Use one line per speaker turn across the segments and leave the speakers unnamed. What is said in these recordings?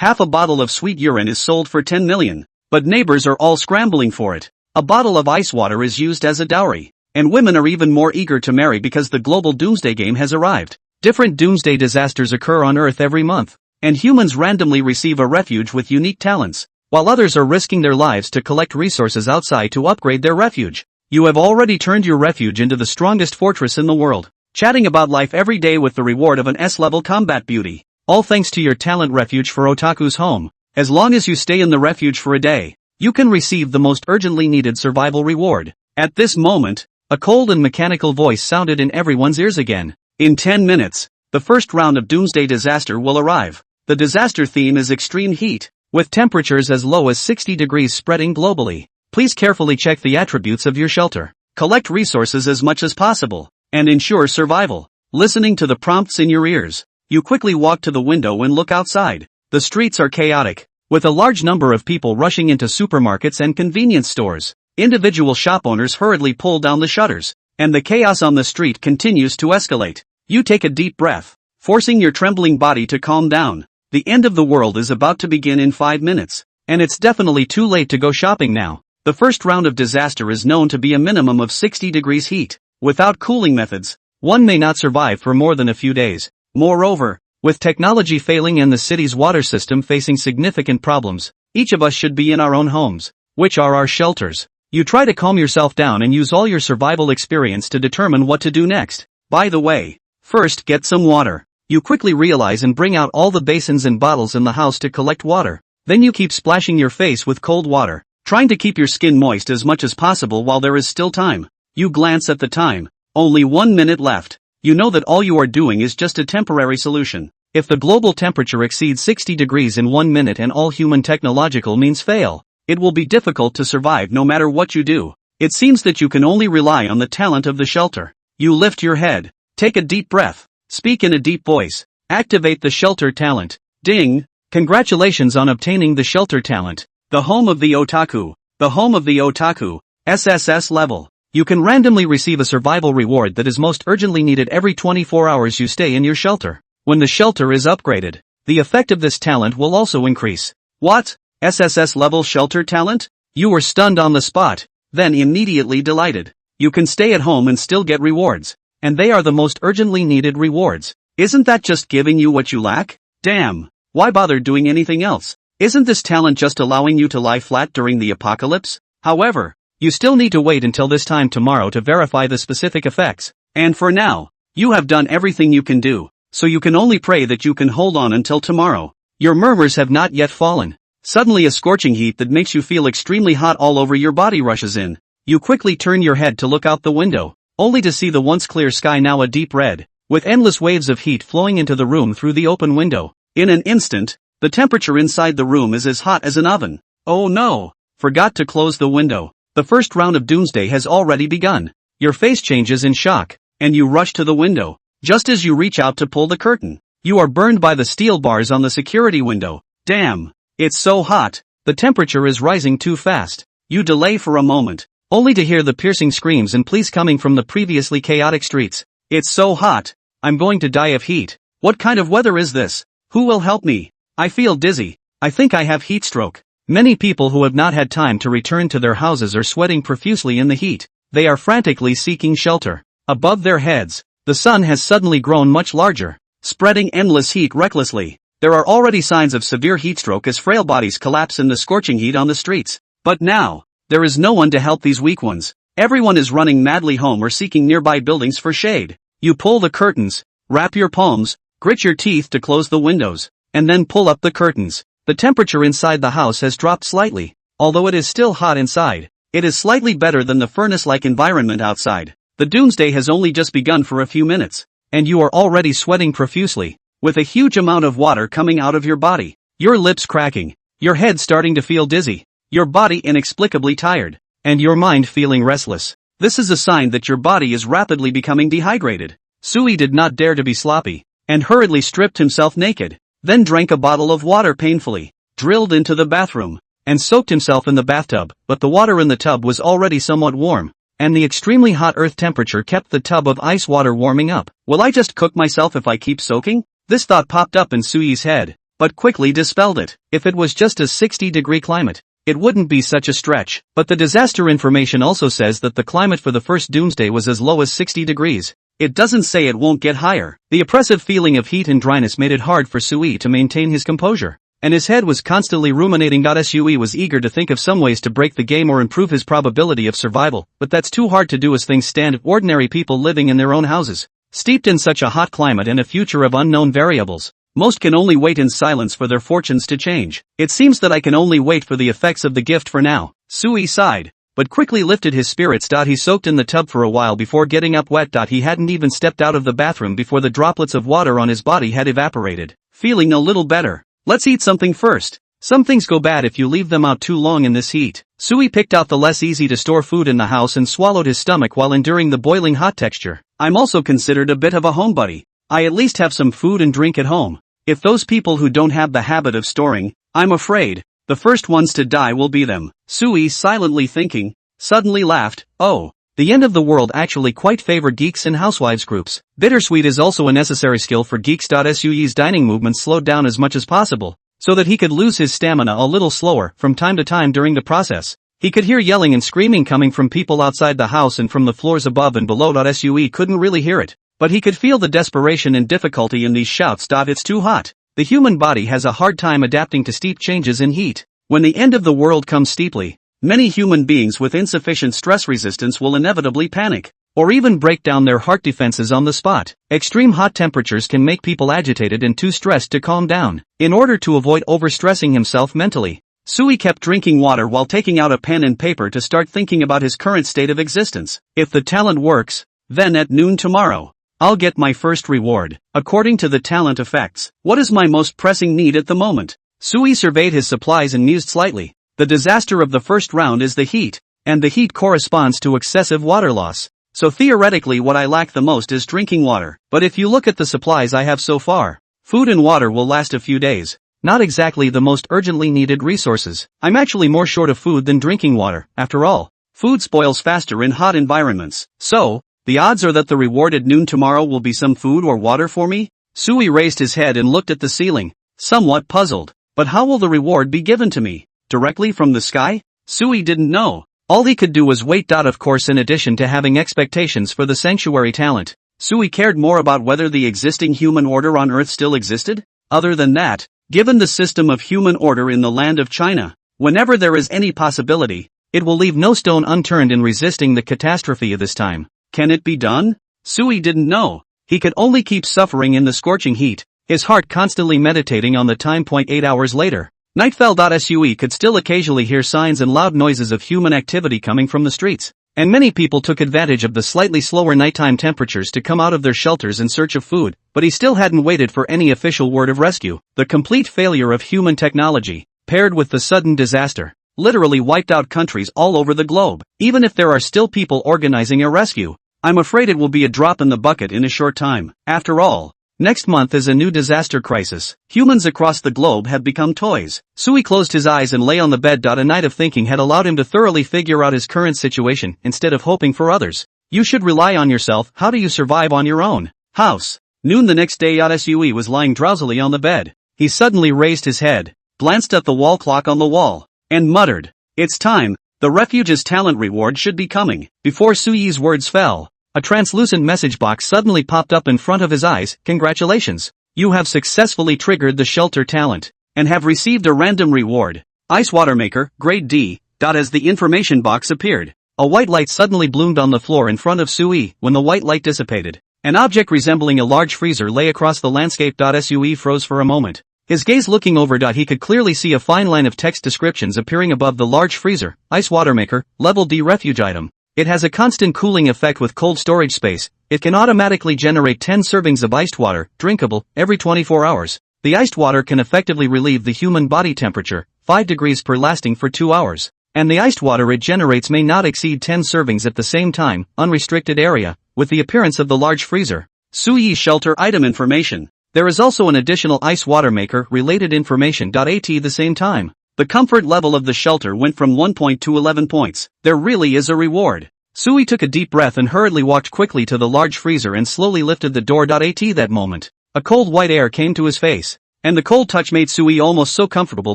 Half a bottle of sweet urine is sold for 10 million, but neighbors are all scrambling for it. A bottle of ice water is used as a dowry, and women are even more eager to marry because the global doomsday game has arrived. Different doomsday disasters occur on Earth every month, and humans randomly receive a refuge with unique talents, while others are risking their lives to collect resources outside to upgrade their refuge. You have already turned your refuge into the strongest fortress in the world, chatting about life every day with the reward of an S-level combat beauty, all thanks to your talent refuge for Otaku's home. As long as you stay in the refuge for a day, you can receive the most urgently needed survival reward. At this moment, a cold and mechanical voice sounded in everyone's ears again. In 10 minutes, the first round of doomsday disaster will arrive. The disaster theme is extreme heat, with temperatures as low as 60 degrees spreading globally. Please carefully check the attributes of your shelter, collect resources as much as possible, and ensure survival. Listening to the prompts in your ears, you quickly walk to the window and look outside. The streets are chaotic, with a large number of people rushing into supermarkets and convenience stores. Individual shop owners hurriedly pull down the shutters, and the chaos on the street continues to escalate. You take a deep breath, forcing your trembling body to calm down. The end of the world is about to begin in 5 minutes, and it's definitely too late to go shopping now. The first round of disaster is known to be a minimum of 60 degrees heat. Without cooling methods, one may not survive for more than a few days. Moreover, with technology failing and the city's water system facing significant problems, each of us should be in our own homes, which are our shelters. You try to calm yourself down and use all your survival experience to determine what to do next. By the way, first get some water. You quickly realize and bring out all the basins and bottles in the house to collect water. Then you keep splashing your face with cold water, trying to keep your skin moist as much as possible while there is still time. You glance at the time. Only 1 minute left. You know that all you are doing is just a temporary solution. If the global temperature exceeds 60 degrees in 1 minute and all human technological means fail, it will be difficult to survive no matter what you do. It seems that you can only rely on the talent of the shelter. You lift your head, take a deep breath, speak in a deep voice, activate the shelter talent. Ding! Congratulations on obtaining the shelter talent. The home of the otaku. The home of the otaku. SSS level. You can randomly receive a survival reward that is most urgently needed every 24 hours you stay in your shelter. When the shelter is upgraded, the effect of this talent will also increase. What? SSS level shelter talent? You were stunned on the spot, then immediately delighted. You can stay at home and still get rewards, and they are the most urgently needed rewards. Isn't that just giving you what you lack? Damn! Why bother doing anything else? Isn't this talent just allowing you to lie flat during the apocalypse? However, you still need to wait until this time tomorrow to verify the specific effects. And for now, you have done everything you can do, so you can only pray that you can hold on until tomorrow. Your murmurs have not yet fallen. Suddenly a scorching heat that makes you feel extremely hot all over your body rushes in. You quickly turn your head to look out the window, only to see the once clear sky now a deep red, with endless waves of heat flowing into the room through the open window. In an instant, the temperature inside the room is as hot as an oven. Oh no! Forgot to close the window. The first round of doomsday has already begun. Your face changes in shock, and you rush to the window. Just as you reach out to pull the curtain, you are burned by the steel bars on the security window. Damn! It's so hot. The temperature is rising too fast. You delay for a moment, only to hear the piercing screams and pleas coming from the previously chaotic streets. It's so hot. I'm going to die of heat. What kind of weather is this? Who will help me? I feel dizzy. I think I have heat stroke. Many people who have not had time to return to their houses are sweating profusely in the heat. They are frantically seeking shelter. Above their heads, the sun has suddenly grown much larger, spreading endless heat recklessly. There are already signs of severe heat stroke as frail bodies collapse in the scorching heat on the streets. But now, there is no one to help these weak ones. Everyone is running madly home or seeking nearby buildings for shade. You pull the curtains, wrap your palms, grit your teeth to close the windows, and then pull up the curtains. The temperature inside the house has dropped slightly. Although it is still hot inside, it is slightly better than the furnace-like environment outside. The doomsday has only just begun for a few minutes, and you are already sweating profusely, with a huge amount of water coming out of your body, your lips cracking, your head starting to feel dizzy, your body inexplicably tired, and your mind feeling restless. This is a sign that your body is rapidly becoming dehydrated. Sui did not dare to be sloppy, and hurriedly stripped himself naked, then drank a bottle of water painfully, drilled into the bathroom, and soaked himself in the bathtub, but the water in the tub was already somewhat warm, and the extremely hot earth temperature kept the tub of ice water warming up. Will I just cook myself if I keep soaking? This thought popped up in Sui's head, but quickly dispelled it. If it was just a 60-degree climate, it wouldn't be such a stretch. But the disaster information also says that the climate for the first doomsday was as low as 60 degrees. It doesn't say it won't get higher. The oppressive feeling of heat and dryness made it hard for Sui to maintain his composure, and his head was constantly ruminating. Sui was eager to think of some ways to break the game or improve his probability of survival, but that's too hard to do as things stand. Ordinary people living in their own houses, steeped in such a hot climate and a future of unknown variables, most can only wait in silence for their fortunes to change. It seems that I can only wait for the effects of the gift for now. Sui sighed, but quickly lifted his spirits. He soaked in the tub for a while before getting up wet. He hadn't even stepped out of the bathroom before the droplets of water on his body had evaporated. Feeling a little better. Let's eat something first. Some things go bad if you leave them out too long in this heat. Sui picked out the less easy to store food in the house and swallowed his stomach while enduring the boiling hot texture. I'm also considered a bit of a homebody. I at least have some food and drink at home. If those people who don't have the habit of storing, I'm afraid, the first ones to die will be them. Sui, silently thinking, suddenly laughed. Oh, the end of the world actually quite favored geeks and housewives groups. Bittersweet is also a necessary skill for geeks. Sui's dining movements slowed down as much as possible, so that he could lose his stamina a little slower from time to time during the process. He could hear yelling and screaming coming from people outside the house and from the floors above and below. Sui couldn't really hear it, but he could feel the desperation and difficulty in these shouts. It's too hot. The human body has a hard time adapting to steep changes in heat. When the end of the world comes steeply, many human beings with insufficient stress resistance will inevitably panic, or even break down their heart defenses on the spot. Extreme hot temperatures can make people agitated and too stressed to calm down. In order to avoid overstressing himself mentally, Sui kept drinking water while taking out a pen and paper to start thinking about his current state of existence. If the talent works, then at noon tomorrow, I'll get my first reward. According to the talent effects, what is my most pressing need at the moment? Sui surveyed his supplies and mused slightly. The disaster of the first round is the heat, and the heat corresponds to excessive water loss. So theoretically what I lack the most is drinking water. But if you look at the supplies I have so far, food and water will last a few days. Not exactly the most urgently needed resources. I'm actually more short of food than drinking water. After all, food spoils faster in hot environments. So, the odds are that the reward at noon tomorrow will be some food or water for me? Sui raised his head and looked at the ceiling, somewhat puzzled. But how will the reward be given to me? Directly from the sky? Sui didn't know. All he could do was wait. Of course, in addition to having expectations for the sanctuary talent, Sui cared more about whether the existing human order on Earth still existed. Other than that, given the system of human order in the land of China, whenever there is any possibility, it will leave no stone unturned in resisting the catastrophe of this time. Can it be done? Sui didn't know. He could only keep suffering in the scorching heat, his heart constantly meditating on the time. 8 hours later, night fell. Sui could still occasionally hear signs and loud noises of human activity coming from the streets, and many people took advantage of the slightly slower nighttime temperatures to come out of their shelters in search of food, but he still hadn't waited for any official word of rescue. The complete failure of human technology, paired with the sudden disaster, literally wiped out countries all over the globe. Even if there are still people organizing a rescue, I'm afraid it will be a drop in the bucket in a short time. After all, next month is a new disaster crisis. Humans across the globe have become toys. Sui closed his eyes and lay on the bed. A night of thinking had allowed him to thoroughly figure out his current situation instead of hoping for others. You should rely on yourself. How do you survive on your own? House. Noon the next day. Sui was lying drowsily on the bed. He suddenly raised his head, glanced at the wall clock on the wall, and muttered, "It's time. The refuge's talent reward should be coming." Before Sui's words fell, a translucent message box suddenly popped up in front of his eyes. "Congratulations. You have successfully triggered the shelter talent, and have received a random reward. Ice water maker, grade D. As the information box appeared, a white light suddenly bloomed on the floor in front of Sui. When the white light dissipated, an object resembling a large freezer lay across the landscape. Sui froze for a moment. His gaze looking over. He could clearly see a fine line of text descriptions appearing above the large freezer. Ice water maker, level D refuge item. It has a constant cooling effect with cold storage space. It can automatically generate 10 servings of iced water, drinkable, every 24 hours. The iced water can effectively relieve the human body temperature, 5 degrees per lasting for 2 hours. And the iced water it generates may not exceed 10 servings at the same time. Unrestricted area, with the appearance of the large freezer. Sui shelter item information. There is also an additional ice water maker related information. At the same time, the comfort level of the shelter went from 1 point to 11 points. There really is a reward. Sui took a deep breath and hurriedly walked quickly to the large freezer and slowly lifted the door. At that moment, a cold white air came to his face. And the cold touch made Sui almost so comfortable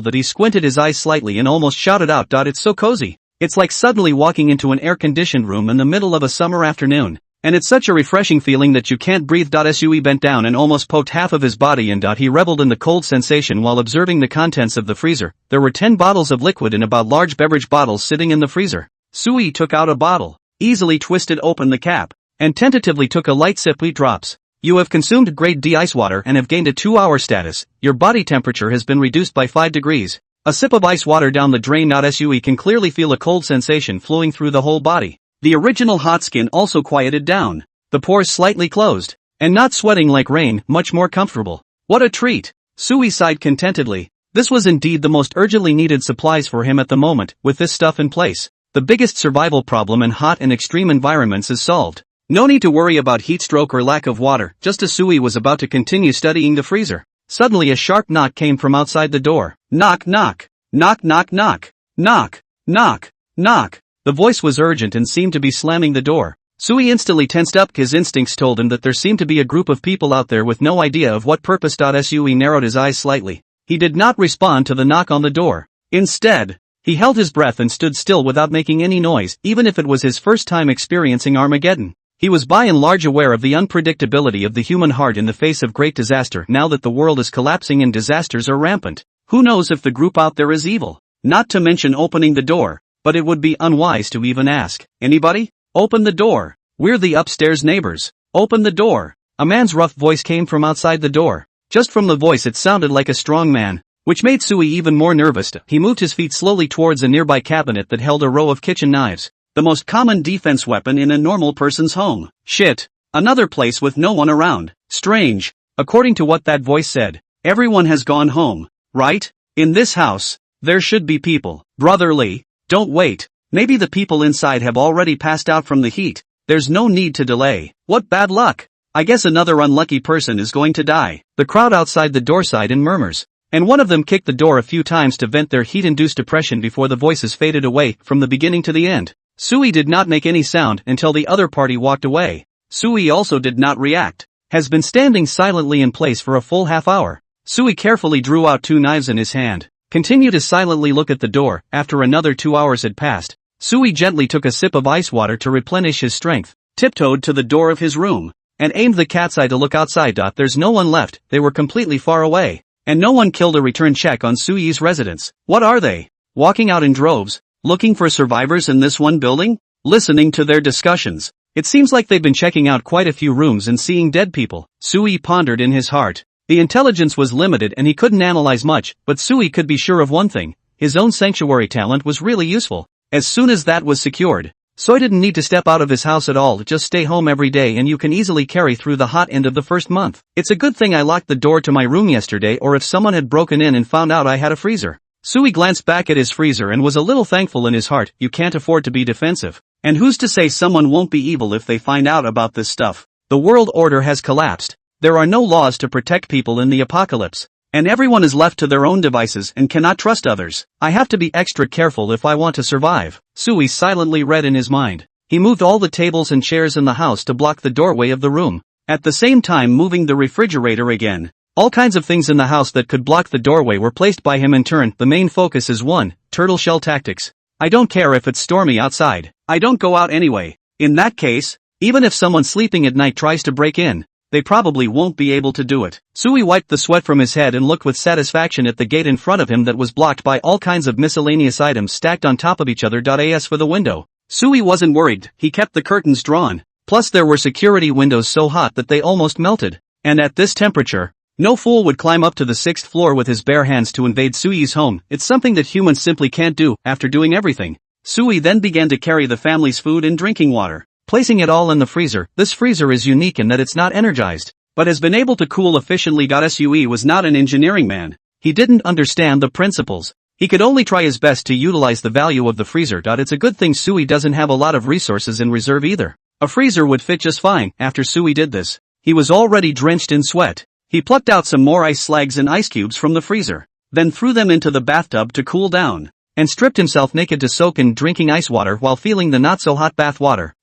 that he squinted his eyes slightly and almost shouted out, "It's so cozy. It's like suddenly walking into an air-conditioned room in the middle of a summer afternoon. And it's such a refreshing feeling that you can't breathe." Sui bent down and almost poked half of his body in. He reveled in the cold sensation while observing the contents of the freezer. There were 10 bottles of liquid in about large beverage bottles sitting in the freezer. Sui took out a bottle, easily twisted open the cap, and tentatively took a light sip. Drops. You have consumed grade D ice water and have gained a 2-hour status. Your body temperature has been reduced by 5 degrees. A sip of ice water down the drain. Sui can clearly feel a cold sensation flowing through the whole body. The original hot skin also quieted down. The pores slightly closed. And not sweating like rain, much more comfortable. What a treat! Sui sighed contentedly. This was indeed the most urgently needed supplies for him at the moment. With this stuff in place, the biggest survival problem in hot and extreme environments is solved. No need to worry about heat stroke or lack of water. Just as Sui was about to continue studying the freezer, suddenly a sharp knock came from outside the door. Knock, knock. Knock, knock, knock. Knock, knock, knock. The voice was urgent and seemed to be slamming the door. Sui instantly tensed up. His instincts told him that there seemed to be a group of people out there with no idea of what purpose. Sui narrowed his eyes slightly. He did not respond to the knock on the door. Instead, he held his breath and stood still without making any noise, even if it was his first time experiencing Armageddon. He was by and large aware of the unpredictability of the human heart in the face of great disaster. Now that the world is collapsing and disasters are rampant, who knows if the group out there is evil? Not to mention opening the door. But it would be unwise to even ask. Anybody? Open the door. We're the upstairs neighbors. Open the door. A man's rough voice came from outside the door. Just from the voice it sounded like a strong man, which made Sui even more nervous. He moved his feet slowly towards a nearby cabinet that held a row of kitchen knives. The most common defense weapon in a normal person's home. Shit. Another place with no one around. Strange. According to what that voice said, everyone has gone home, right? In this house, there should be people. Brotherly. Don't wait. Maybe the people inside have already passed out from the heat. There's no need to delay. What bad luck. I guess another unlucky person is going to die. The crowd outside the door sighed in murmurs. And one of them kicked the door a few times to vent their heat-induced depression before the voices faded away from the beginning to the end. Sui did not make any sound until the other party walked away. Sui also did not react. Has been standing silently in place for a full half hour. Sui carefully drew out 2 knives in his hand. Continued to silently look at the door. After another 2 hours had passed, Sui gently took a sip of ice water to replenish his strength, tiptoed to the door of his room, and aimed the cat's eye to look outside. There's no one left. They were completely far away, and no one killed a return check on Sui's residence. What are they? Walking out in droves, looking for survivors in this one building? Listening to their discussions, it seems like they've been checking out quite a few rooms and seeing dead people. Sui pondered in his heart. The intelligence was limited and he couldn't analyze much, but Sui could be sure of one thing. His own sanctuary talent was really useful. As soon as that was secured, Soi didn't need to step out of his house at all. Just stay home every day and you can easily carry through the hot end of the first month. It's a good thing I locked the door to my room yesterday, or if someone had broken in and found out I had a freezer. Sui glanced back at his freezer and was a little thankful in his heart. You can't afford to be defensive. And who's to say someone won't be evil if they find out about this stuff? The world order has collapsed. There are no laws to protect people in the apocalypse, and everyone is left to their own devices and cannot trust others. I have to be extra careful if I want to survive. Sui silently read in his mind. He moved all the tables and chairs in the house to block the doorway of the room, at the same time moving the refrigerator again. All kinds of things in the house that could block the doorway were placed by him in turn. The main focus is 1. Turtle shell tactics. I don't care if it's stormy outside. I don't go out anyway. In that case, even if someone sleeping at night tries to break in, they probably won't be able to do it. Sui wiped the sweat from his head and looked with satisfaction at the gate in front of him that was blocked by all kinds of miscellaneous items stacked on top of each other. As for the window, Sui wasn't worried. He kept the curtains drawn. Plus there were security windows so hot that they almost melted. And at this temperature, no fool would climb up to the 6th floor with his bare hands to invade Sui's home. It's something that humans simply can't do. After doing everything, Sui then began to carry the family's food and drinking water, placing it all in the freezer. This freezer is unique in that it's not energized, but has been able to cool efficiently. Sui was not an engineering man. He didn't understand the principles. He could only try his best to utilize the value of the freezer. It's a good thing Sui doesn't have a lot of resources in reserve either. A freezer would fit just fine. After Sui did this, he was already drenched in sweat. He plucked out some more ice slags and ice cubes from the freezer, then threw them into the bathtub to cool down, and stripped himself naked to soak in drinking ice water while feeling the not-so-hot bath water.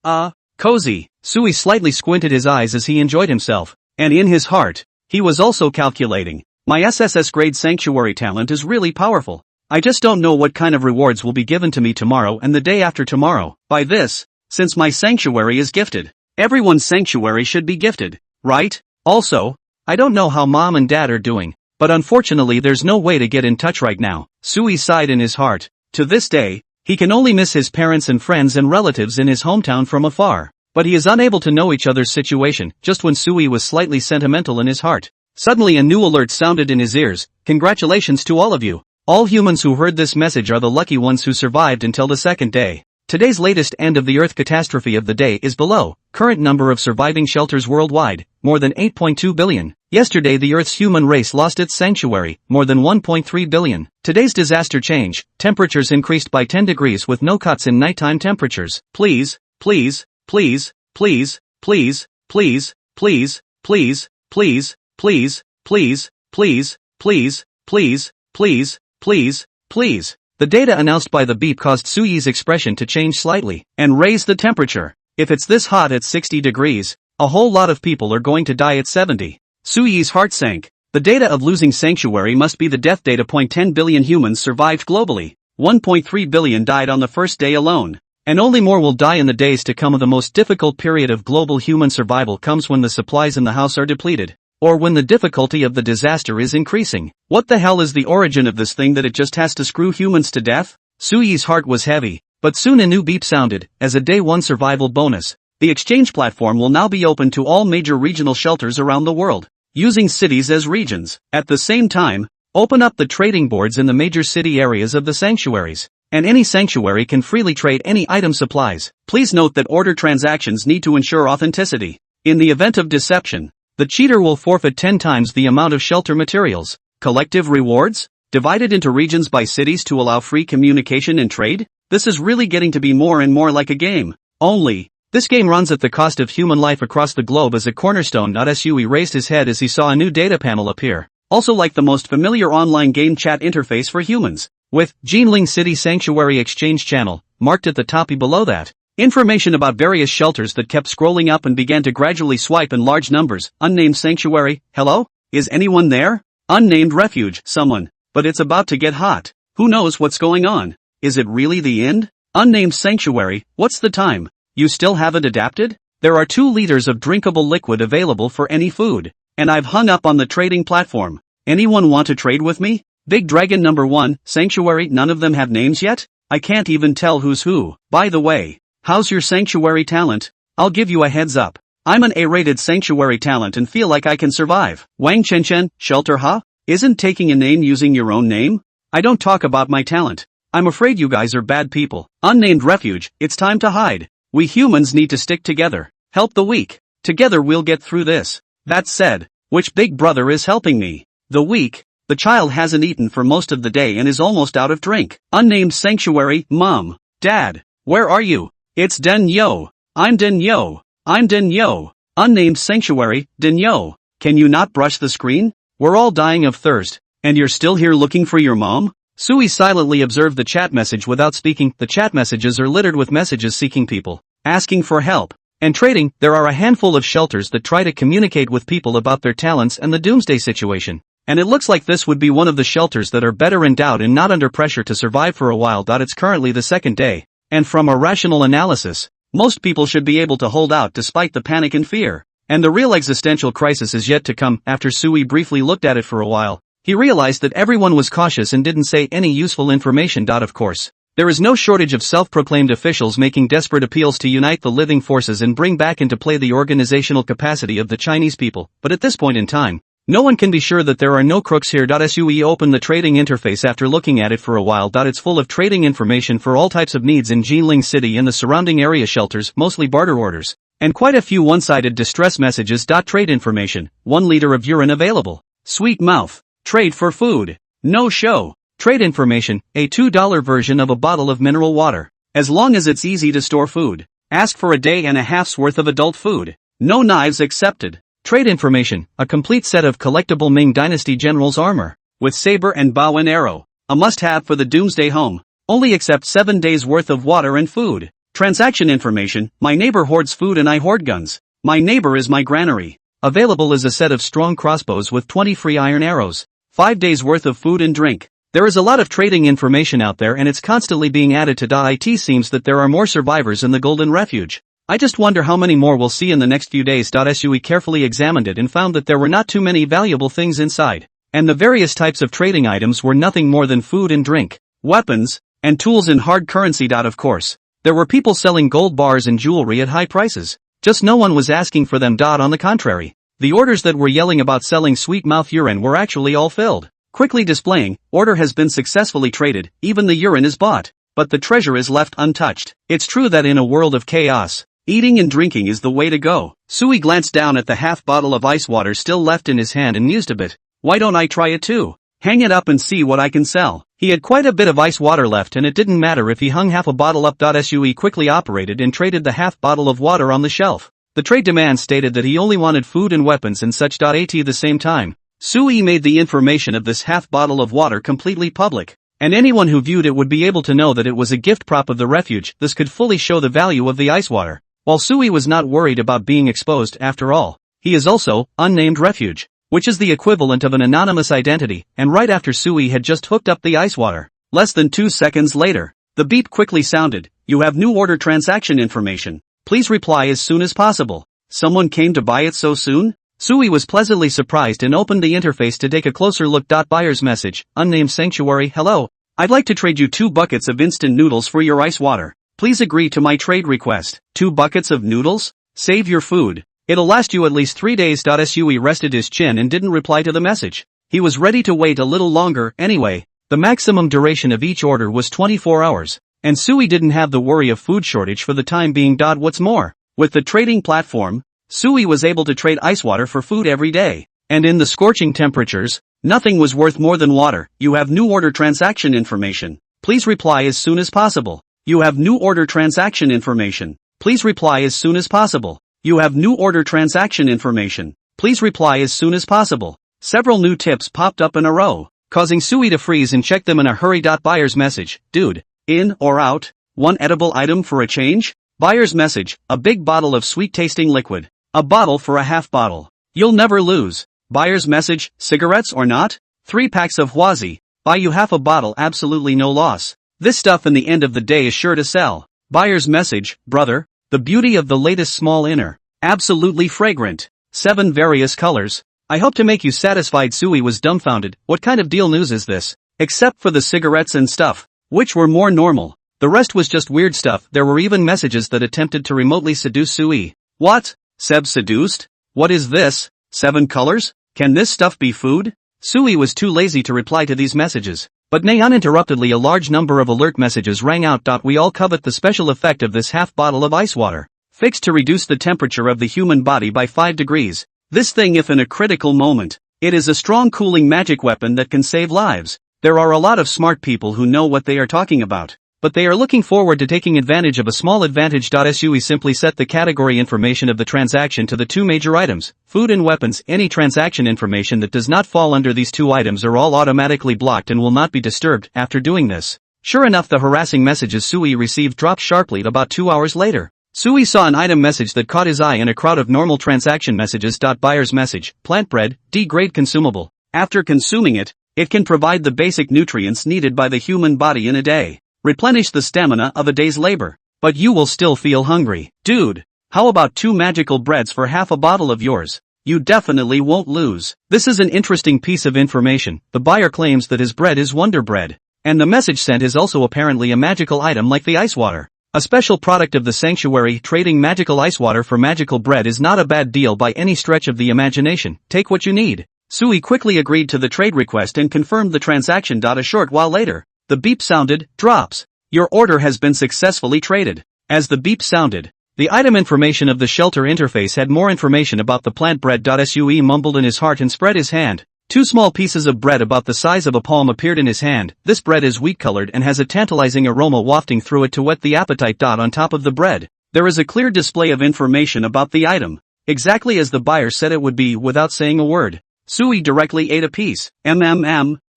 Cozy. Sui slightly squinted his eyes as he enjoyed himself, and in his heart, he was also calculating. My SSS grade sanctuary talent is really powerful. I just don't know what kind of rewards will be given to me tomorrow and the day after tomorrow. By this, since my sanctuary is gifted. Everyone's sanctuary should be gifted, right? Also, I don't know how mom and dad are doing, but unfortunately there's no way to get in touch right now. Sui sighed in his heart. To this day, he can only miss his parents and friends and relatives in his hometown from afar. But he is unable to know each other's situation. Just when Sui was slightly sentimental in his heart, suddenly a new alert sounded in his ears. Congratulations to all of you. All humans who heard this message are the lucky ones who survived until the second day. Today's latest end of the Earth catastrophe of the day is below. Current number of surviving shelters worldwide, more than 8.2 billion. Yesterday the Earth's human race lost its sanctuary, more than 1.3 billion. Today's disaster change, temperatures increased by 10 degrees with no cuts in nighttime temperatures. Please, please, please, please, please, please, please, please, please, please, please, please, please, please, please, please, please. The data announced by the beep caused Suyi's expression to change slightly, and raise the temperature. If it's this hot at 60 degrees, a whole lot of people are going to die at 70. Suyi's heart sank. The data of losing sanctuary must be the death data. 10 billion humans survived globally. 1.3 billion died on the first day alone. And only more will die in the days to come. The most difficult period of global human survival comes when the supplies in the house are depleted, or when the difficulty of the disaster is increasing. What the hell is the origin of this thing that it just has to screw humans to death? Suyi's heart was heavy, but soon a new beep sounded. As a day one survival bonus, the exchange platform will now be open to all major regional shelters around the world, using cities as regions. At the same time, open up the trading boards in the major city areas of the sanctuaries, and any sanctuary can freely trade any item supplies. Please note that order transactions need to ensure authenticity. In the event of deception, the cheater will forfeit 10 times the amount of shelter materials. Collective rewards? Divided into regions by cities to allow free communication and trade? This is really getting to be more and more like a game. Only, this game runs at the cost of human life across the globe as a cornerstone. Sui raised his head as he saw a new data panel appear. Also like the most familiar online game chat interface for humans, with Jinling City Sanctuary Exchange Channel marked at the top. Below that, information about various shelters that kept scrolling up and began to gradually swipe in large numbers. Unnamed sanctuary, hello? Is anyone there? Unnamed refuge, someone. But it's about to get hot. Who knows what's going on? Is it really the end? Unnamed sanctuary, what's the time? You still haven't adapted? There are 2 liters of drinkable liquid available for any food. And I've hung up on the trading platform. Anyone want to trade with me? Big Dragon number 1, sanctuary, none of them have names yet? I can't even tell who's who. By the way, how's your sanctuary talent? I'll give you a heads up. I'm an A-rated sanctuary talent and feel like I can survive. Wang Chen, shelter huh? Isn't taking a name using your own name? I don't talk about my talent. I'm afraid you guys are bad people. Unnamed refuge, it's time to hide. We humans need to stick together. Help the weak. Together we'll get through this. That said, which big brother is helping me? The weak. The child hasn't eaten for most of the day and is almost out of drink. Unnamed sanctuary, mom, dad, where are you? It's Den Yo. I'm Den Yo. I'm Den Yo. Unnamed sanctuary, Den Yo. Can you not brush the screen? We're all dying of thirst, and you're still here looking for your mom? Sui silently observed the chat message without speaking. The chat messages are littered with messages seeking people, asking for help, and trading. There are a handful of shelters that try to communicate with people about their talents and the doomsday situation. And it looks like this would be one of the shelters that are better endowed and not under pressure to survive for a while. It's currently the second day, and from a rational analysis, most people should be able to hold out despite the panic and fear. And the real existential crisis is yet to come. After Sui briefly looked at it for a while, he realized that everyone was cautious and didn't say any useful information. Of course, there is no shortage of self-proclaimed officials making desperate appeals to unite the living forces and bring back into play the organizational capacity of the Chinese people, but at this point in time, no one can be sure that there are no crooks here. Sui opened the trading interface after looking at it for a while. It's full of trading information for all types of needs in Jinling City and the surrounding area shelters, mostly barter orders, and quite a few one-sided distress messages. Trade information, 1 liter of urine available. Sweet mouth. Trade for food. No show. Trade information, a $2 version of a bottle of mineral water. As long as it's easy to store food. Ask for a day and a half's worth of adult food. No knives accepted. Trade information, a complete set of collectible Ming Dynasty General's armor, with saber and bow and arrow. A must-have for the doomsday home. Only accept 7 days worth of water and food. Transaction information, my neighbor hoards food and I hoard guns. My neighbor is my granary. Available is a set of strong crossbows with 20 free iron arrows. 5 days worth of food and drink. There is a lot of trading information out there and it's constantly being added to. It seems that there are more survivors in the Golden Refuge. I just wonder how many more we'll see in the next few days. Sui carefully examined it and found that there were not too many valuable things inside. And the various types of trading items were nothing more than food and drink, weapons, and tools in hard currency. Of course, there were people selling gold bars and jewelry at high prices. Just no one was asking for them. On the contrary, the orders that were yelling about selling sweet mouth urine were actually all filled. Quickly displaying, order has been successfully traded, even the urine is bought, but the treasure is left untouched. It's true that in a world of chaos, eating and drinking is the way to go. Sui glanced down at the half bottle of ice water still left in his hand and mused a bit. Why don't I try it too? Hang it up and see what I can sell. He had quite a bit of ice water left and it didn't matter if he hung half a bottle up. Sui quickly operated and traded the half bottle of water on the shelf. The trade demand stated that he only wanted food and weapons and such. At the same time, Sui made the information of this half bottle of water completely public, and anyone who viewed it would be able to know that it was a gift prop of the refuge. This could fully show the value of the ice water. While Sui was not worried about being exposed, after all, he is also unnamed refuge, which is the equivalent of an anonymous identity, and right after Sui had just hooked up the ice water, less than 2 seconds later, the beep quickly sounded. You have new order transaction information. Please reply as soon as possible. Someone came to buy it so soon? Sui was pleasantly surprised and opened the interface to take a closer look. Buyer's message, unnamed sanctuary. Hello, I'd like to trade you 2 buckets of instant noodles for your ice water. Please agree to my trade request. 2 buckets of noodles? Save your food. It'll last you at least 3 days. Sui rested his chin and didn't reply to the message. He was ready to wait a little longer anyway. The maximum duration of each order was 24 hours, and Sui didn't have the worry of food shortage for the time being. What's more, with the trading platform, Sui was able to trade ice water for food every day, and in the scorching temperatures, nothing was worth more than water. You have new order transaction information. Please reply as soon as possible. You have new order transaction information. Please reply as soon as possible. You have new order transaction information. Please reply as soon as possible. Several new tips popped up in a row, causing Sui to freeze and check them in a hurry. Buyer's message, dude, in or out, 1 edible item for a change? Buyer's message, a big bottle of sweet tasting liquid. A bottle for a half bottle. You'll never lose. Buyer's message, cigarettes or not? 3 packs of Huazi. Buy you half a bottle, absolutely no loss. This stuff in the end of the day is sure to sell. Buyer's message, brother, the beauty of the latest small inner. Absolutely fragrant. 7 various colors. I hope to make you satisfied. Sui was dumbfounded. What kind of deal news is this? Except for the cigarettes and stuff, which were more normal. The rest was just weird stuff. There were even messages that attempted to remotely seduce Sui. What? Seb seduced? What is this? 7 colors? Can this stuff be food? Sui was too lazy to reply to these messages, but uninterruptedly a large number of alert messages rang out. We all covet the special effect of this half bottle of ice water, fixed to reduce the temperature of the human body by 5 degrees. This thing, if in a critical moment, it is a strong cooling magic weapon that can save lives. There are a lot of smart people who know what they are talking about, but they are looking forward to taking advantage of a small advantage. Sui simply set the category information of the transaction to the 2 major items, food and weapons. Any transaction information that does not fall under these 2 items are all automatically blocked and will not be disturbed. After doing this, sure enough, the harassing messages Sui received dropped sharply. About 2 hours later, Sui saw an item message that caught his eye in a crowd of normal transaction messages. Buyer's message, plant bread, D-grade consumable. After consuming it, it can provide the basic nutrients needed by the human body in a day. Replenish the stamina of a day's labor, but you will still feel hungry. Dude, how about 2 magical breads for half a bottle of yours? You definitely won't lose. This is an interesting piece of information. The buyer claims that his bread is Wonder Bread, and the message sent is also apparently a magical item like the ice water. A special product of the sanctuary. Trading magical ice water for magical bread is not a bad deal by any stretch of the imagination. Take what you need. Sui quickly agreed to the trade request and confirmed the transaction. A short while later, the beep sounded. Drops. Your order has been successfully traded. As the beep sounded, the item information of the shelter interface had more information about the plant bread. Sui mumbled in his heart and spread his hand. 2 small pieces of bread about the size of a palm appeared in his hand. This bread is wheat-colored and has a tantalizing aroma wafting through it to whet the appetite. On top of the bread, there is a clear display of information about the item, exactly as the buyer said it would be without saying a word. Sui directly ate a piece.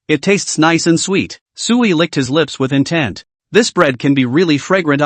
It tastes nice and sweet. Sui licked his lips with intent. This bread can be really fragrant.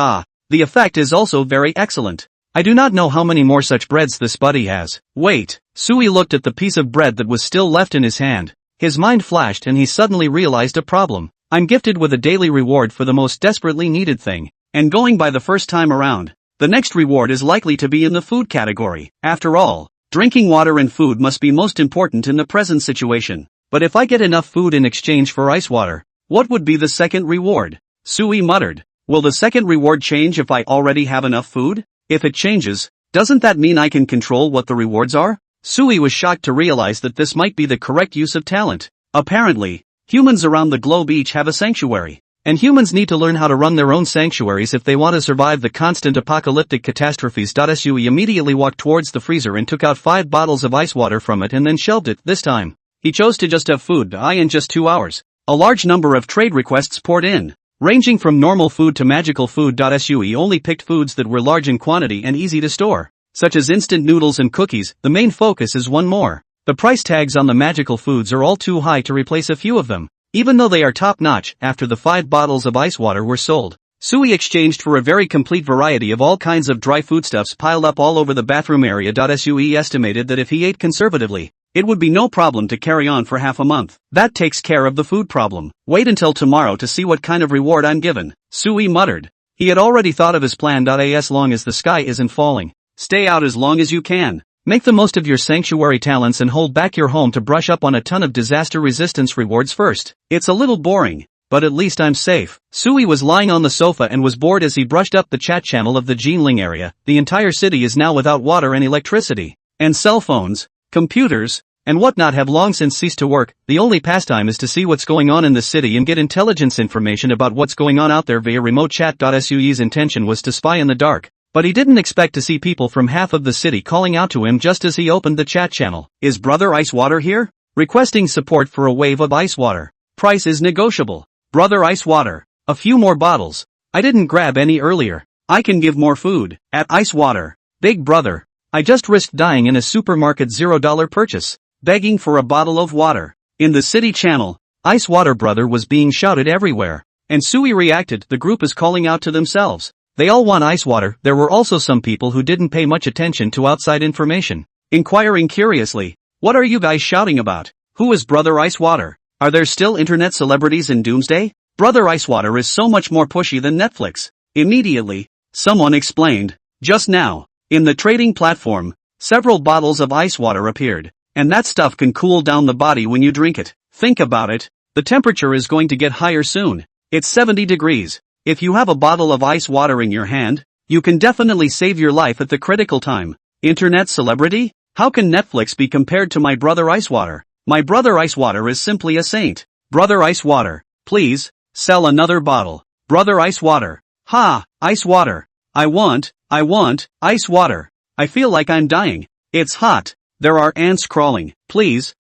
The effect is also very excellent. I do not know how many more such breads this buddy has. Wait. Sui looked at the piece of bread that was still left in his hand. His mind flashed and he suddenly realized a problem. I'm gifted with a daily reward for the most desperately needed thing, and going by the first time around, the next reward is likely to be in the food category. After all, drinking water and food must be most important in the present situation. But if I get enough food in exchange for ice water, what would be the second reward? Sui muttered. Will the second reward change if I already have enough food? If it changes, doesn't that mean I can control what the rewards are? Sui was shocked to realize that this might be the correct use of talent. Apparently, humans around the globe each have a sanctuary. And humans need to learn how to run their own sanctuaries if they want to survive the constant apocalyptic catastrophes. Sui immediately walked towards the freezer and took out 5 bottles of ice water from it and then shelved it. This time, he chose to just have food in just 2 hours. A large number of trade requests poured in, ranging from normal food to magical food. Sui only picked foods that were large in quantity and easy to store, such as instant noodles and cookies. The main focus is one more. The price tags on the magical foods are all too high to replace a few of them, even though they are top-notch. After the 5 bottles of ice water were sold, Sui exchanged for a very complete variety of all kinds of dry foodstuffs piled up all over the bathroom area. Sui estimated that if he ate conservatively, it would be no problem to carry on for half a month. That takes care of the food problem. Wait until tomorrow to see what kind of reward I'm given, Sui muttered. He had already thought of his plan. As long as the sky isn't falling, stay out as long as you can. Make the most of your sanctuary talents and hold back your home to brush up on a ton of disaster resistance rewards first. It's a little boring, but at least I'm safe. Sui was lying on the sofa and was bored as he brushed up the chat channel of the Jinling area. The entire city is now without water and electricity, and cell phones, computers, and whatnot have long since ceased to work. The only pastime is to see what's going on in the city and get intelligence information about what's going on out there via remote chat. Sui's intention was to spy in the dark, but he didn't expect to see people from half of the city calling out to him just as he opened the chat channel. Is Brother Ice Water here? Requesting support for a wave of ice water. Price is negotiable. Brother Ice Water. A few more bottles. I didn't grab any earlier. I can give more food. At Ice Water. Big brother. I just risked dying in a supermarket $0 purchase, begging for a bottle of water. In the city channel, Ice Water Brother was being shouted everywhere, and Sui reacted. The group is calling out to themselves. They all want ice water. There were also some people who didn't pay much attention to outside information, inquiring curiously, what are you guys shouting about? Who is Brother Ice Water? Are there still internet celebrities in Doomsday? Brother Ice Water is so much more pushy than Netflix. Immediately, someone explained, just now, in the trading platform, several bottles of ice water appeared, and that stuff can cool down the body when you drink it. Think about it, the temperature is going to get higher soon. It's 70 degrees. If you have a bottle of ice water in your hand, you can definitely save your life at the critical time. Internet celebrity? How can Netflix be compared to my Brother Ice Water? My Brother Ice Water is simply a saint. Brother Ice Water, please, sell another bottle. Brother Ice Water. Ha, ice water. I want ice water. I feel like I'm dying. It's hot. There are ants crawling. Please,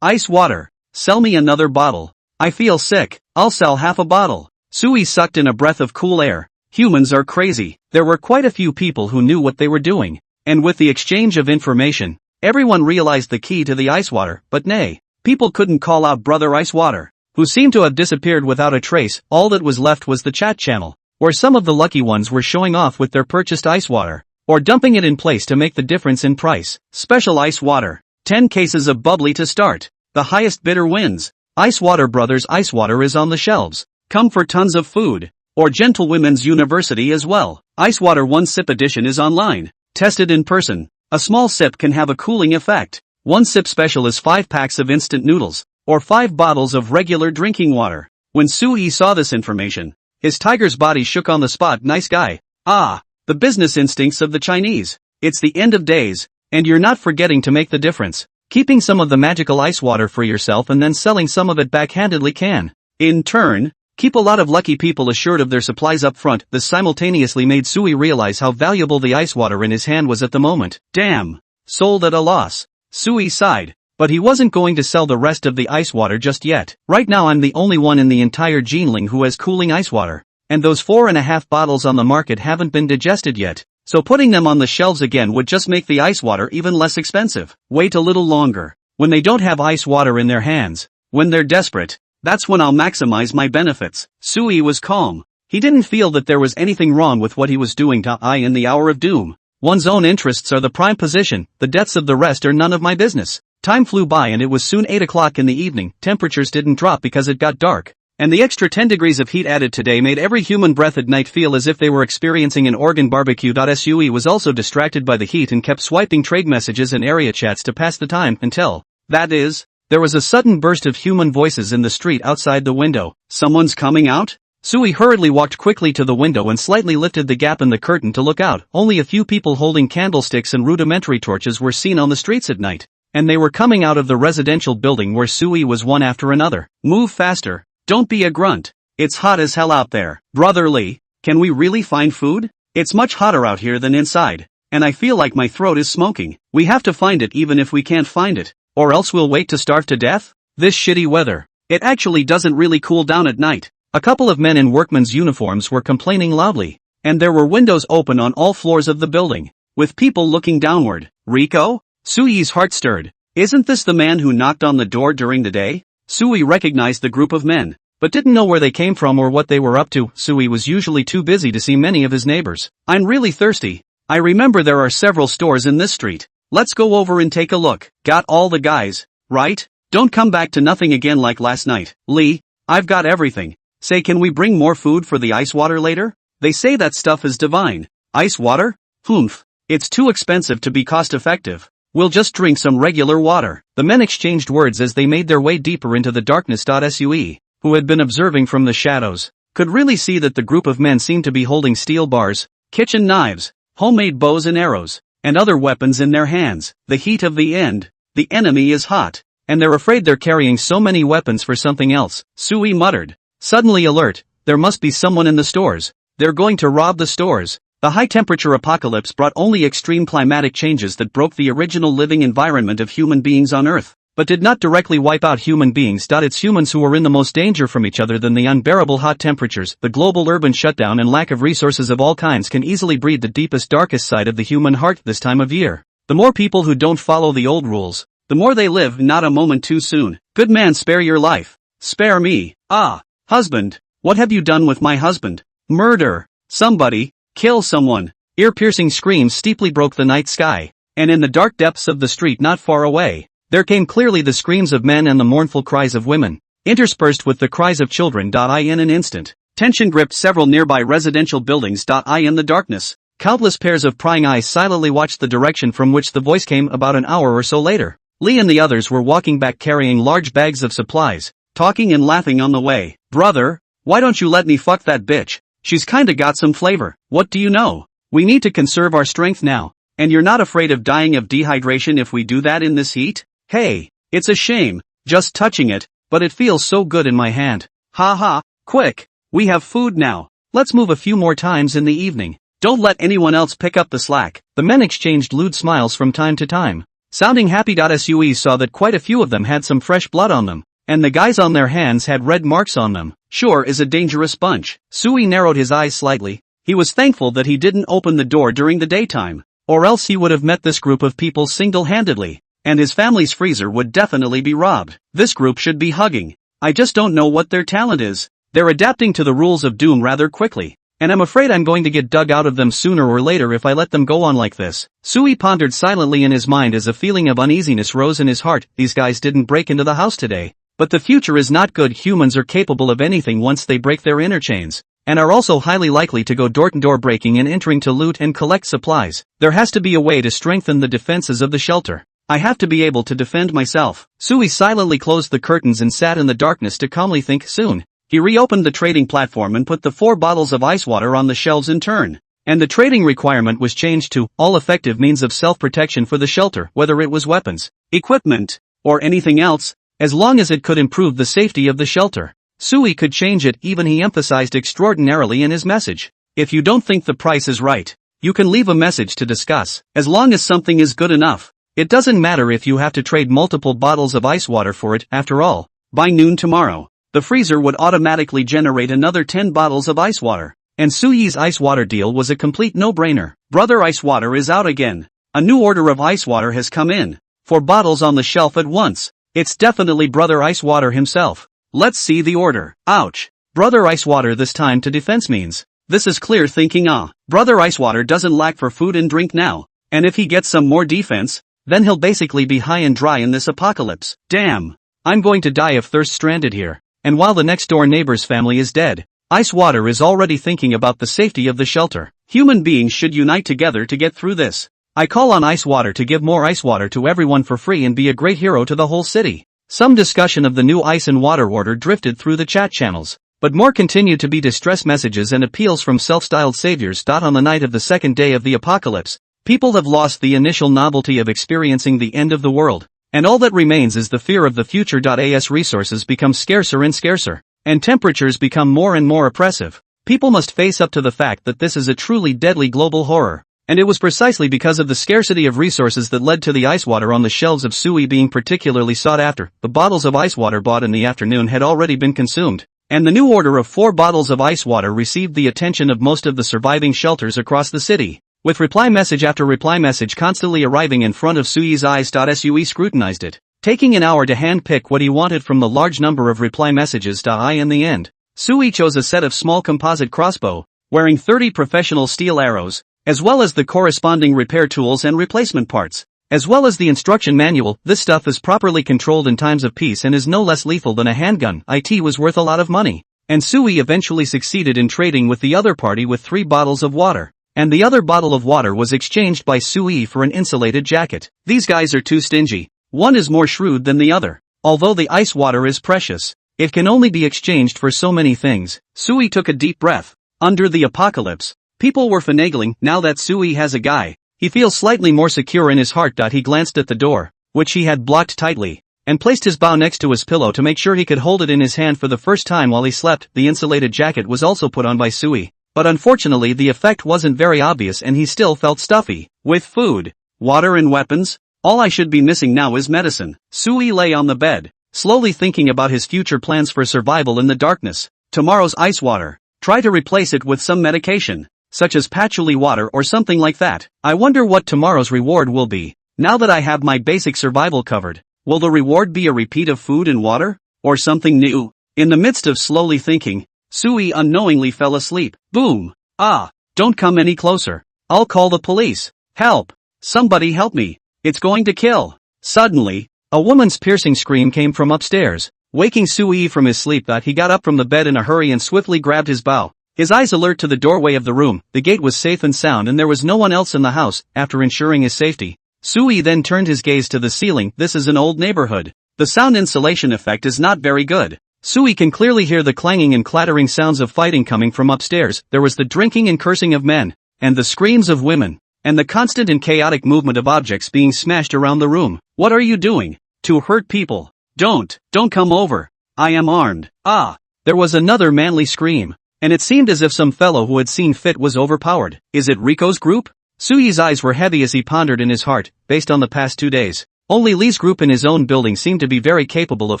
ice water. Sell me another bottle. I feel sick. I'll sell half a bottle. Sui sucked in a breath of cool air. Humans are crazy. There were quite a few people who knew what they were doing, and with the exchange of information, everyone realized the key to the ice water. But nay, people couldn't call out Brother Ice Water, who seemed to have disappeared without a trace. All that was left was the chat channel, where some of the lucky ones were showing off with their purchased ice water, or dumping it in place to make the difference in price. Special ice water. 10 cases of bubbly to start. The highest bidder wins. Ice Water Brothers Ice Water is on the shelves. Come for tons of food. Or Gentlewomen's University as well. Ice Water 1 Sip Edition is online. Tested in person. A small sip can have a cooling effect. 1 Sip Special is 5 packs of instant noodles, or 5 bottles of regular drinking water. When Sui saw this information, his tiger's body shook on the spot. Nice guy. Ah, the business instincts of the Chinese. It's the end of days, and you're not forgetting to make the difference. Keeping some of the magical ice water for yourself and then selling some of it backhandedly can, in turn, keep a lot of lucky people assured of their supplies up front. This simultaneously made Sui realize how valuable the ice water in his hand was at the moment. Damn. Sold at a loss. Sui sighed, but he wasn't going to sell the rest of the ice water just yet. Right now I'm the only one in the entire Jinling who has cooling ice water, and those 4.5 bottles on the market haven't been digested yet, so putting them on the shelves again would just make the ice water even less expensive. Wait a little longer. When they don't have ice water in their hands, when they're desperate, that's when I'll maximize my benefits. Sui was calm. He didn't feel that there was anything wrong with what he was doing. In the hour of doom, one's own interests are the prime position, the deaths of the rest are none of my business. Time flew by and it was soon 8 o'clock in the evening. Temperatures didn't drop because it got dark. And the extra 10 degrees of heat added today made every human breath at night feel as if they were experiencing an Oregon barbecue. Sue was also distracted by the heat and kept swiping trade messages and area chats to pass the time until, there was a sudden burst of human voices in the street outside the window. Someone's coming out? Sue hurriedly walked quickly to the window and slightly lifted the gap in the curtain to look out. Only a few people holding candlesticks and rudimentary torches were seen on the streets at night. And they were coming out of the residential building where Sue was one after another. Move faster. Don't be a grunt. It's hot as hell out there. Brother Lee, can we really find food? It's much hotter out here than inside. And I feel like my throat is smoking. We have to find it even if we can't find it. Or else we'll wait to starve to death? This shitty weather. It actually doesn't really cool down at night. A couple of men in workmen's uniforms were complaining loudly. And there were windows open on all floors of the building, with people looking downward. Rico? Sui's heart stirred. Isn't this the man who knocked on the door during the day? Sui recognized the group of men, but didn't know where they came from or what they were up to. Sui was usually too busy to see many of his neighbors. I'm really thirsty. I remember there are several stores in this street. Let's go over and take a look. Got all the guys, right? Don't come back to nothing again like last night. Lee, I've got everything. Say, can we bring more food for the ice water later? They say that stuff is divine. Ice water? Humph. It's too expensive to be cost effective. We'll just drink some regular water. The men exchanged words as they made their way deeper into the darkness. Sue, who had been observing from the shadows, could really see that the group of men seemed to be holding steel bars, kitchen knives, homemade bows and arrows, and other weapons in their hands. The heat of the end. The enemy is hot, and they're afraid they're carrying so many weapons for something else. Sue muttered, suddenly alert, there must be someone in the stores. They're going to rob the stores. The high-temperature apocalypse brought only extreme climatic changes that broke the original living environment of human beings on Earth, but did not directly wipe out human beings. It's humans who are in the most danger from each other than the unbearable hot temperatures. The global urban shutdown and lack of resources of all kinds can easily breed the deepest, darkest side of the human heart this time of year. The more people who don't follow the old rules, the more they live not a moment too soon. Good man, spare your life. Spare me. Ah, husband, what have you done with my husband? Murder. Somebody. Kill someone. Ear-piercing screams steeply broke the night sky, and in the dark depths of the street not far away, there came clearly the screams of men and the mournful cries of women, interspersed with the cries of children. In an instant, tension gripped several nearby residential buildings. In the darkness, countless pairs of prying eyes silently watched the direction from which the voice came. About an hour or so later, Lee and the others were walking back carrying large bags of supplies, talking and laughing on the way. Brother, why don't you let me fuck that bitch? She's kinda got some flavor. What do you know? We need to conserve our strength now. And you're not afraid of dying of dehydration if we do that in this heat? Hey, it's a shame, just touching it, but it feels so good in my hand. Ha ha, quick, we have food now. Let's move a few more times in the evening. Don't let anyone else pick up the slack. The men exchanged lewd smiles from time to time, sounding happy. Sue saw that quite a few of them had some fresh blood on them, and the guys on their hands had red marks on them. Sure is a dangerous bunch. Sui narrowed his eyes slightly. He was thankful that he didn't open the door during the daytime, or else he would have met this group of people single-handedly, and his family's freezer would definitely be robbed. This group should be hugging. I just don't know what their talent is. They're adapting to the rules of doom rather quickly, and I'm afraid I'm going to get dug out of them sooner or later if I let them go on like this. Sui pondered silently in his mind as a feeling of uneasiness rose in his heart. These guys didn't break into the house today. But the future is not good. Humans are capable of anything once they break their inner chains, and are also highly likely to go door-to-door breaking and entering to loot and collect supplies. There has to be a way to strengthen the defenses of the shelter. I have to be able to defend myself. Sui silently closed the curtains and sat in the darkness to calmly think. Soon, he reopened the trading platform and put the 4 bottles of ice water on the shelves in turn. And the trading requirement was changed to all effective means of self-protection for the shelter, whether it was weapons, equipment, or anything else, as long as it could improve the safety of the shelter. Sui could change it. Even he emphasized extraordinarily in his message. If you don't think the price is right, you can leave a message to discuss. As long as something is good enough, it doesn't matter if you have to trade multiple bottles of ice water for it. After all, by noon tomorrow, the freezer would automatically generate another 10 bottles of ice water. And Sui's ice water deal was a complete no-brainer. Brother, ice water is out again. A new order of ice water has come in. 4 bottles on the shelf at once. It's definitely Brother Ice Water himself. Let's see the order. Ouch. Brother Ice Water this time to defense means. This is clear thinking. Brother Ice Water doesn't lack for food and drink now. And if he gets some more defense, then he'll basically be high and dry in this apocalypse. Damn. I'm going to die of thirst stranded here. And while the next door neighbor's family is dead, Ice Water is already thinking about the safety of the shelter. Human beings should unite together to get through this. I call on Ice Water to give more ice water to everyone for free and be a great hero to the whole city. Some discussion of the new ice and water order drifted through the chat channels, but more continued to be distress messages and appeals from self-styled saviors. On the night of the second day of the apocalypse, people have lost the initial novelty of experiencing the end of the world, and all that remains is the fear of the future. As resources become scarcer and scarcer, and temperatures become more and more oppressive, people must face up to the fact that this is a truly deadly global horror. And it was precisely because of the scarcity of resources that led to the ice water on the shelves of Sui being particularly sought after. The bottles of ice water bought in the afternoon had already been consumed, and the new order of 4 bottles of ice water received the attention of most of the surviving shelters across the city, with reply message after reply message constantly arriving in front of Sui's eyes. Sui scrutinized it, taking an hour to hand-pick what he wanted from the large number of reply messages. In the end, Sui chose a set of small composite crossbow, wearing 30 professional steel arrows, as well as the corresponding repair tools and replacement parts, as well as the instruction manual. This stuff is properly controlled in times of peace and is no less lethal than a handgun. It was worth a lot of money, and Sui eventually succeeded in trading with the other party with 3 bottles of water, and the other bottle of water was exchanged by Sui for an insulated jacket. These guys are too stingy. One is more shrewd than the other. Although the ice water is precious, it can only be exchanged for so many things. Sui took a deep breath. Under the apocalypse, people were finagling. Now that Sui has a guy, he feels slightly more secure in his heart. He glanced at the door, which he had blocked tightly, and placed his bow next to his pillow to make sure he could hold it in his hand for the first time while he slept. The insulated jacket was also put on by Sui, but unfortunately the effect wasn't very obvious and he still felt stuffy. With food, water and weapons, all I should be missing now is medicine. Sui lay on the bed, slowly thinking about his future plans for survival in the darkness. Tomorrow's ice water. Try to replace it with some medication, such as patchouli water or something like that. I wonder what tomorrow's reward will be. Now that I have my basic survival covered, will the reward be a repeat of food and water? Or something new? In the midst of slowly thinking, Sui unknowingly fell asleep. Boom! Ah! Don't come any closer. I'll call the police. Help! Somebody help me! It's going to kill! Suddenly, a woman's piercing scream came from upstairs, waking Sui from his sleep. He got up from the bed in a hurry and swiftly grabbed his bow, his eyes alert to the doorway of the room. The gate was safe and sound and there was no one else in the house. After ensuring his safety, Sui then turned his gaze to the ceiling. This is an old neighborhood. The sound insulation effect is not very good. Sui can clearly hear the clanging and clattering sounds of fighting coming from upstairs. There was the drinking and cursing of men, and the screams of women, and the constant and chaotic movement of objects being smashed around the room. What are you doing? To hurt people? Don't come over. I am armed. Ah! There was another manly scream, and it seemed as if some fellow who had seen fit was overpowered. Is it Rico's group? Sui's eyes were heavy as he pondered in his heart. Based on the past 2 days, only Lee's group in his own building seemed to be very capable of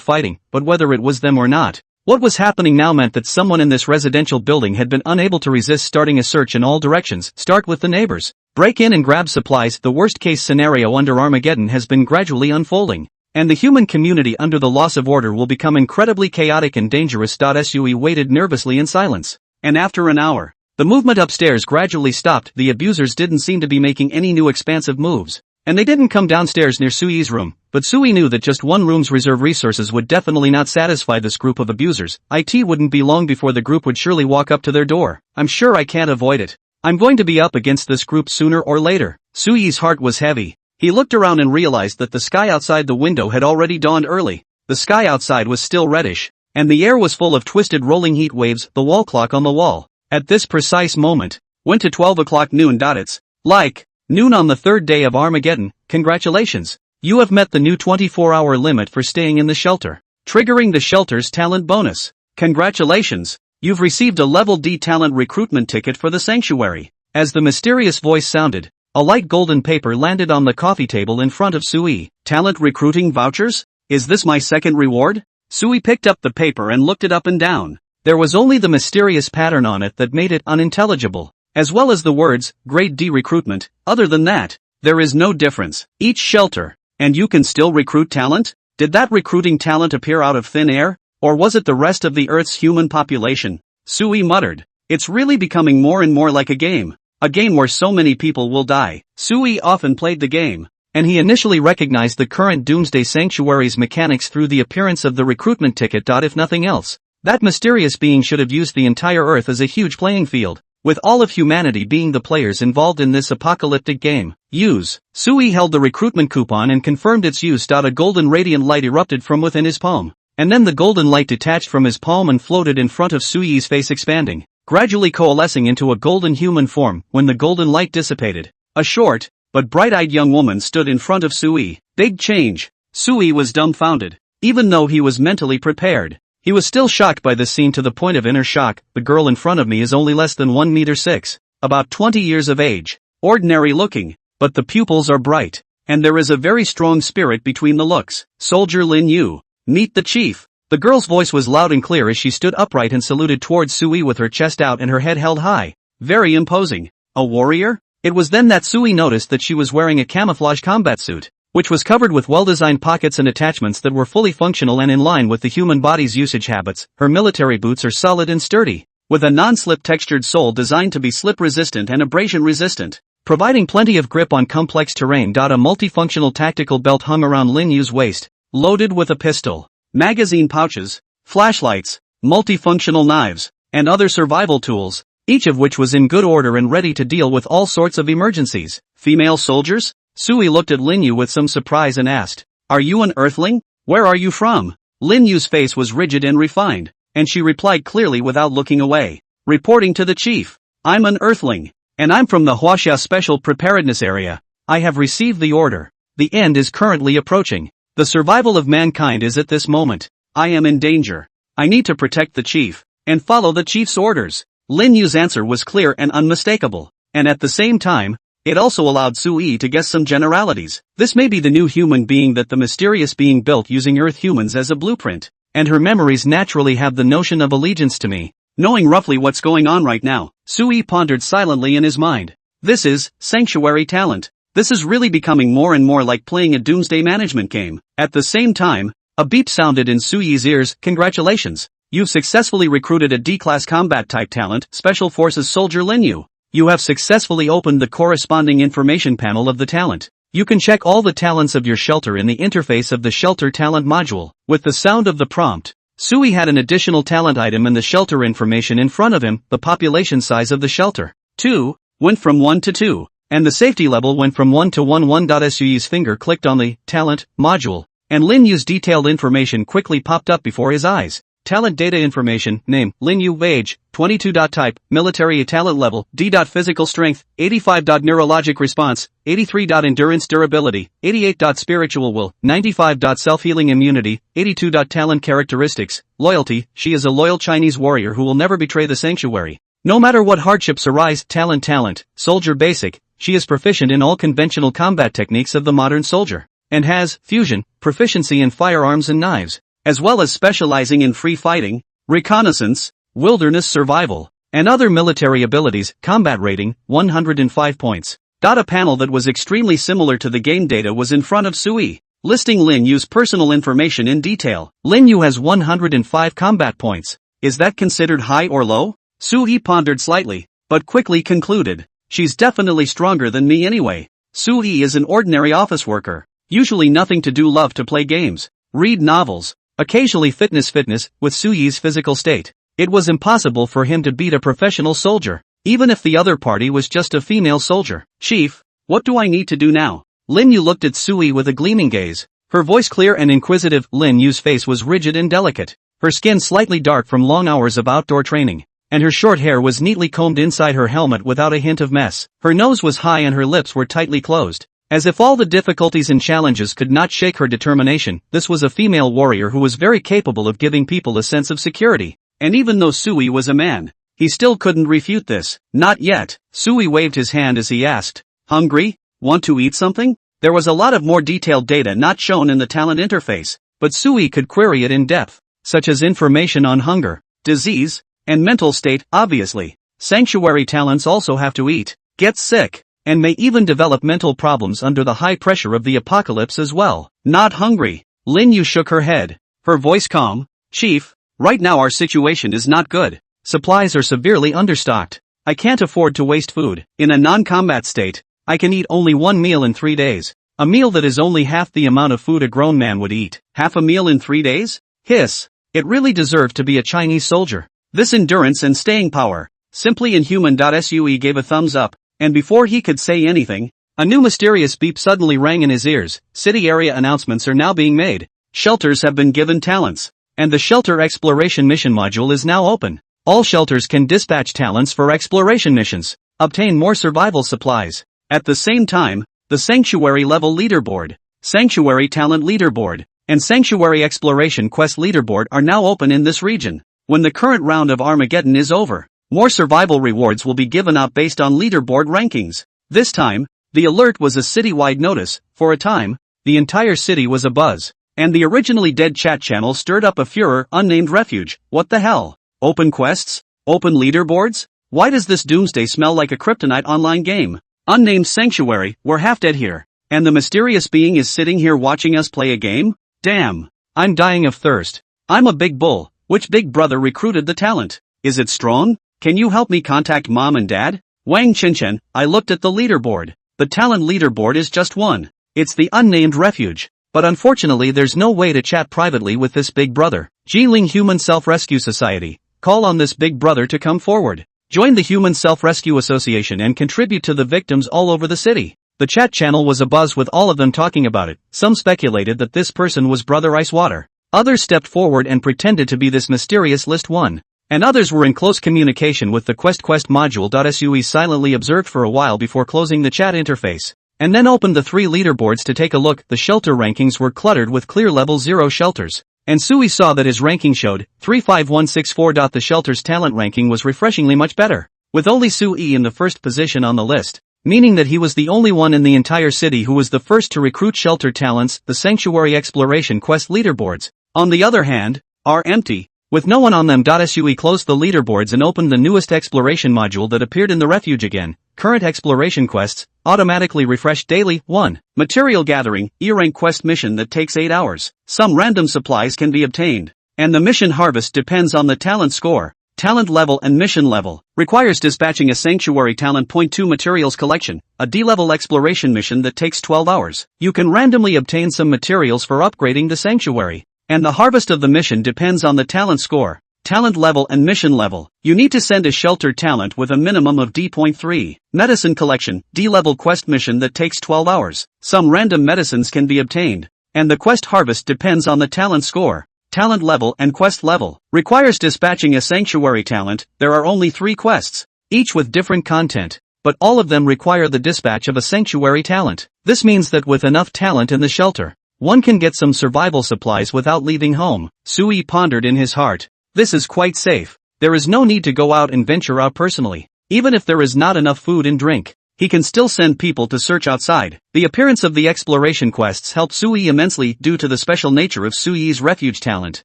fighting, but whether it was them or not, what was happening now meant that someone in this residential building had been unable to resist starting a search in all directions. Start with the neighbors. Break in and grab supplies. The worst-case scenario under Armageddon has been gradually unfolding, and the human community under the loss of order will become incredibly chaotic and dangerous. Sui waited nervously in silence, and after an hour, the movement upstairs gradually stopped. The abusers didn't seem to be making any new expansive moves, and they didn't come downstairs near Sui's room, but Sui knew that just one room's reserve resources would definitely not satisfy this group of abusers. It wouldn't be long before the group would surely walk up to their door. I'm sure I can't avoid it. I'm going to be up against this group sooner or later. Sui's heart was heavy. He looked around and realized that the sky outside the window had already dawned early. The sky outside was still reddish, and the air was full of twisted rolling heat waves. The wall clock on the wall, at this precise moment, went to 12 o'clock noon. It's like noon on the 3rd day of Armageddon. Congratulations. You have met the new 24-hour limit for staying in the shelter, triggering the shelter's talent bonus. Congratulations. You've received a level D talent recruitment ticket for the sanctuary. As the mysterious voice sounded, a light golden paper landed on the coffee table in front of Sui. Talent recruiting vouchers? Is this my second reward? Sui picked up the paper and looked it up and down. There was only the mysterious pattern on it that made it unintelligible, as well as the words, Grade D recruitment. Other than that, there is no difference. Each shelter, and you can still recruit talent? Did that recruiting talent appear out of thin air? Or was it the rest of the Earth's human population? Sui muttered. It's really becoming more and more like a game. A game where so many people will die. Sui often played the game, and he initially recognized the current Doomsday Sanctuary's mechanics through the appearance of the recruitment ticket. If nothing else, that mysterious being should have used the entire Earth as a huge playing field, with all of humanity being the players involved in this apocalyptic game. Use. Sui held the recruitment coupon and confirmed its use. A golden radiant light erupted from within his palm, and then the golden light detached from his palm and floated in front of Sui's face, expanding, gradually coalescing into a golden human form. When the golden light dissipated, a short, but bright-eyed young woman stood in front of Sui. Big change. Sui was dumbfounded. Even though he was mentally prepared, he was still shocked by this scene to the point of inner shock. The girl in front of me is only less than 1.6 meters, about 20 years of age, ordinary looking, but the pupils are bright, and there is a very strong spirit between the looks. Soldier Lin Yu, meet the chief. The girl's voice was loud and clear as she stood upright and saluted towards Sui with her chest out and her head held high. Very imposing. A warrior? It was then that Sui noticed that she was wearing a camouflage combat suit, which was covered with well-designed pockets and attachments that were fully functional and in line with the human body's usage habits. Her military boots are solid and sturdy, with a non-slip textured sole designed to be slip-resistant and abrasion-resistant, providing plenty of grip on complex terrain. A multifunctional tactical belt hung around Lin Yu's waist, loaded with a pistol, magazine pouches, flashlights, multifunctional knives, and other survival tools, each of which was in good order and ready to deal with all sorts of emergencies. Female soldiers? Sui looked at Lin Yu with some surprise and asked, "Are you an Earthling? Where are you from?" Lin Yu's face was rigid and refined, and she replied clearly without looking away. Reporting to the chief, "I'm an Earthling, and I'm from the Huaxia Special Preparedness Area. I have received the order. The end is currently approaching. The survival of mankind is at this moment. I am in danger. I need to protect the chief, and follow the chief's orders." Lin Yu's answer was clear and unmistakable, and at the same time, it also allowed Sui to guess some generalities. This may be the new human being that the mysterious being built using Earth humans as a blueprint, and her memories naturally have the notion of allegiance to me. Knowing roughly what's going on right now, Sui pondered silently in his mind. This is sanctuary talent. This is really becoming more and more like playing a doomsday management game. At the same time, a beep sounded in Sui's ears. "Congratulations. You've successfully recruited a D-class combat type talent, Special Forces Soldier Lin Yu. You have successfully opened the corresponding information panel of the talent. You can check all the talents of your shelter in the interface of the shelter talent module." With the sound of the prompt, Sui had an additional talent item in the shelter information in front of him. The population size of the shelter, 2, went from 1 to 2, and the safety level went from 1 to 1. Sui's finger clicked on the talent module, and Lin Yu's detailed information quickly popped up before his eyes. Talent data information, name, Lin Yu, age, 22. Type, military. Talent level, D. Physical strength, 85. Neurologic response, 83. Endurance durability, 88. Spiritual will, 95. Self-healing immunity, 82. Talent characteristics, loyalty, she is a loyal Chinese warrior who will never betray the sanctuary, no matter what hardships arise. Talent, soldier basic, she is proficient in all conventional combat techniques of the modern soldier, and has, fusion, proficiency in firearms and knives, as well as specializing in free fighting, reconnaissance, wilderness survival, and other military abilities. Combat rating, 105 points. A panel that was extremely similar to the game data was in front of Sui, listing Lin Yu's personal information in detail. Lin Yu has 105 combat points. Is that considered high or low? Sui pondered slightly, but quickly concluded, she's definitely stronger than me anyway. Sui is an ordinary office worker, usually nothing to do, love to play games, read novels, occasionally fitness. With Sui's physical state, it was impossible for him to beat a professional soldier, even if the other party was just a female soldier. "Chief, what do I need to do now?" Lin Yu looked at Sui with a gleaming gaze, her voice clear and inquisitive. Lin Yu's face was rigid and delicate, her skin slightly dark from long hours of outdoor training, and her short hair was neatly combed inside her helmet without a hint of mess. Her nose was high and her lips were tightly closed, as if all the difficulties and challenges could not shake her determination. This was a female warrior who was very capable of giving people a sense of security, and even though Sui was a man, he still couldn't refute this. "Not yet." Sui waved his hand as he asked, "Hungry? Want to eat something?" There was a lot of more detailed data not shown in the talent interface, but Sui could query it in depth, such as information on hunger, disease, and mental state. Obviously, sanctuary talents also have to eat, get sick, and may even develop mental problems under the high pressure of the apocalypse as well. "Not hungry." Lin Yu shook her head, her voice calm. "Chief, right now our situation is not good. Supplies are severely understocked. I can't afford to waste food. In a non-combat state, I can eat only one meal in 3 days. A meal that is only half the amount of food a grown man would eat. Half a meal in 3 days? Hiss. It really deserved to be a Chinese soldier. This endurance and staying power. Simply Inhuman. Sue gave a thumbs up, and before he could say anything, a new mysterious beep suddenly rang in his ears. City area announcements are now being made. Shelters have been given talents. And the Shelter Exploration Mission module is now open. All shelters can dispatch talents for exploration missions. Obtain more survival supplies. At the same time, the Sanctuary Level Leaderboard, Sanctuary Talent Leaderboard, and Sanctuary Exploration Quest Leaderboard are now open in this region. When the current round of Armageddon is over, more survival rewards will be given out based on leaderboard rankings. This time, the alert was a citywide notice. For a time, the entire city was abuzz. And the originally dead chat channel stirred up a furor. Unnamed refuge. What the hell? Open quests? Open leaderboards? Why does this doomsday smell like a kryptonite online game? Unnamed sanctuary, we're half dead here. And the mysterious being is sitting here watching us play a game? Damn. I'm dying of thirst. I'm a big bull. Which big brother recruited the talent? Is it strong? Can you help me contact mom and dad? Wang Chinchen, I looked at the leaderboard. The talent leaderboard is just one. It's the unnamed refuge. But unfortunately there's no way to chat privately with this big brother. Jiling Human Self-Rescue Society. Call on this big brother to come forward. Join the Human Self-Rescue Association and contribute to the victims all over the city. The chat channel was abuzz with all of them talking about it. Some speculated that this person was Brother Icewater. Others stepped forward and pretended to be this mysterious list one. And others were in close communication with the Quest module. Sue silently observed for a while before closing the chat interface. And then opened the 3 leaderboards to take a look. The shelter rankings were cluttered with clear level 0 shelters. And Sui saw that his ranking showed 35164. The shelter's talent ranking was refreshingly much better, with only Sui in the first position on the list, meaning that he was the only one in the entire city who was the first to recruit shelter talents. The Sanctuary Exploration Quest leaderboards, on the other hand, are empty, with no one on them. Sui closed the leaderboards and opened the newest exploration module that appeared in the refuge again. Current exploration quests, automatically refreshed daily. 1. Material gathering, E-rank quest mission that takes 8 hours. Some random supplies can be obtained. And the mission harvest depends on the talent score, talent level and mission level. Requires dispatching a sanctuary talent. Point 2. Materials collection, a D-level exploration mission that takes 12 hours. You can randomly obtain some materials for upgrading the sanctuary. And the harvest of the mission depends on the talent score, talent level and mission level. You need to send a shelter talent with a minimum of D.3. Medicine collection, D-level quest mission that takes 12 hours. Some random medicines can be obtained. And the quest harvest depends on the talent score, talent level and quest level. Requires dispatching a sanctuary talent. There are only 3 quests, each with different content, but all of them require the dispatch of a sanctuary talent. This means that with enough talent in the shelter, one can get some survival supplies without leaving home. Sui pondered in his heart. This is quite safe. There is no need to go out and venture out personally. Even if there is not enough food and drink, he can still send people to search outside. The appearance of the exploration quests helped Sui immensely due to the special nature of Sui's refuge talent.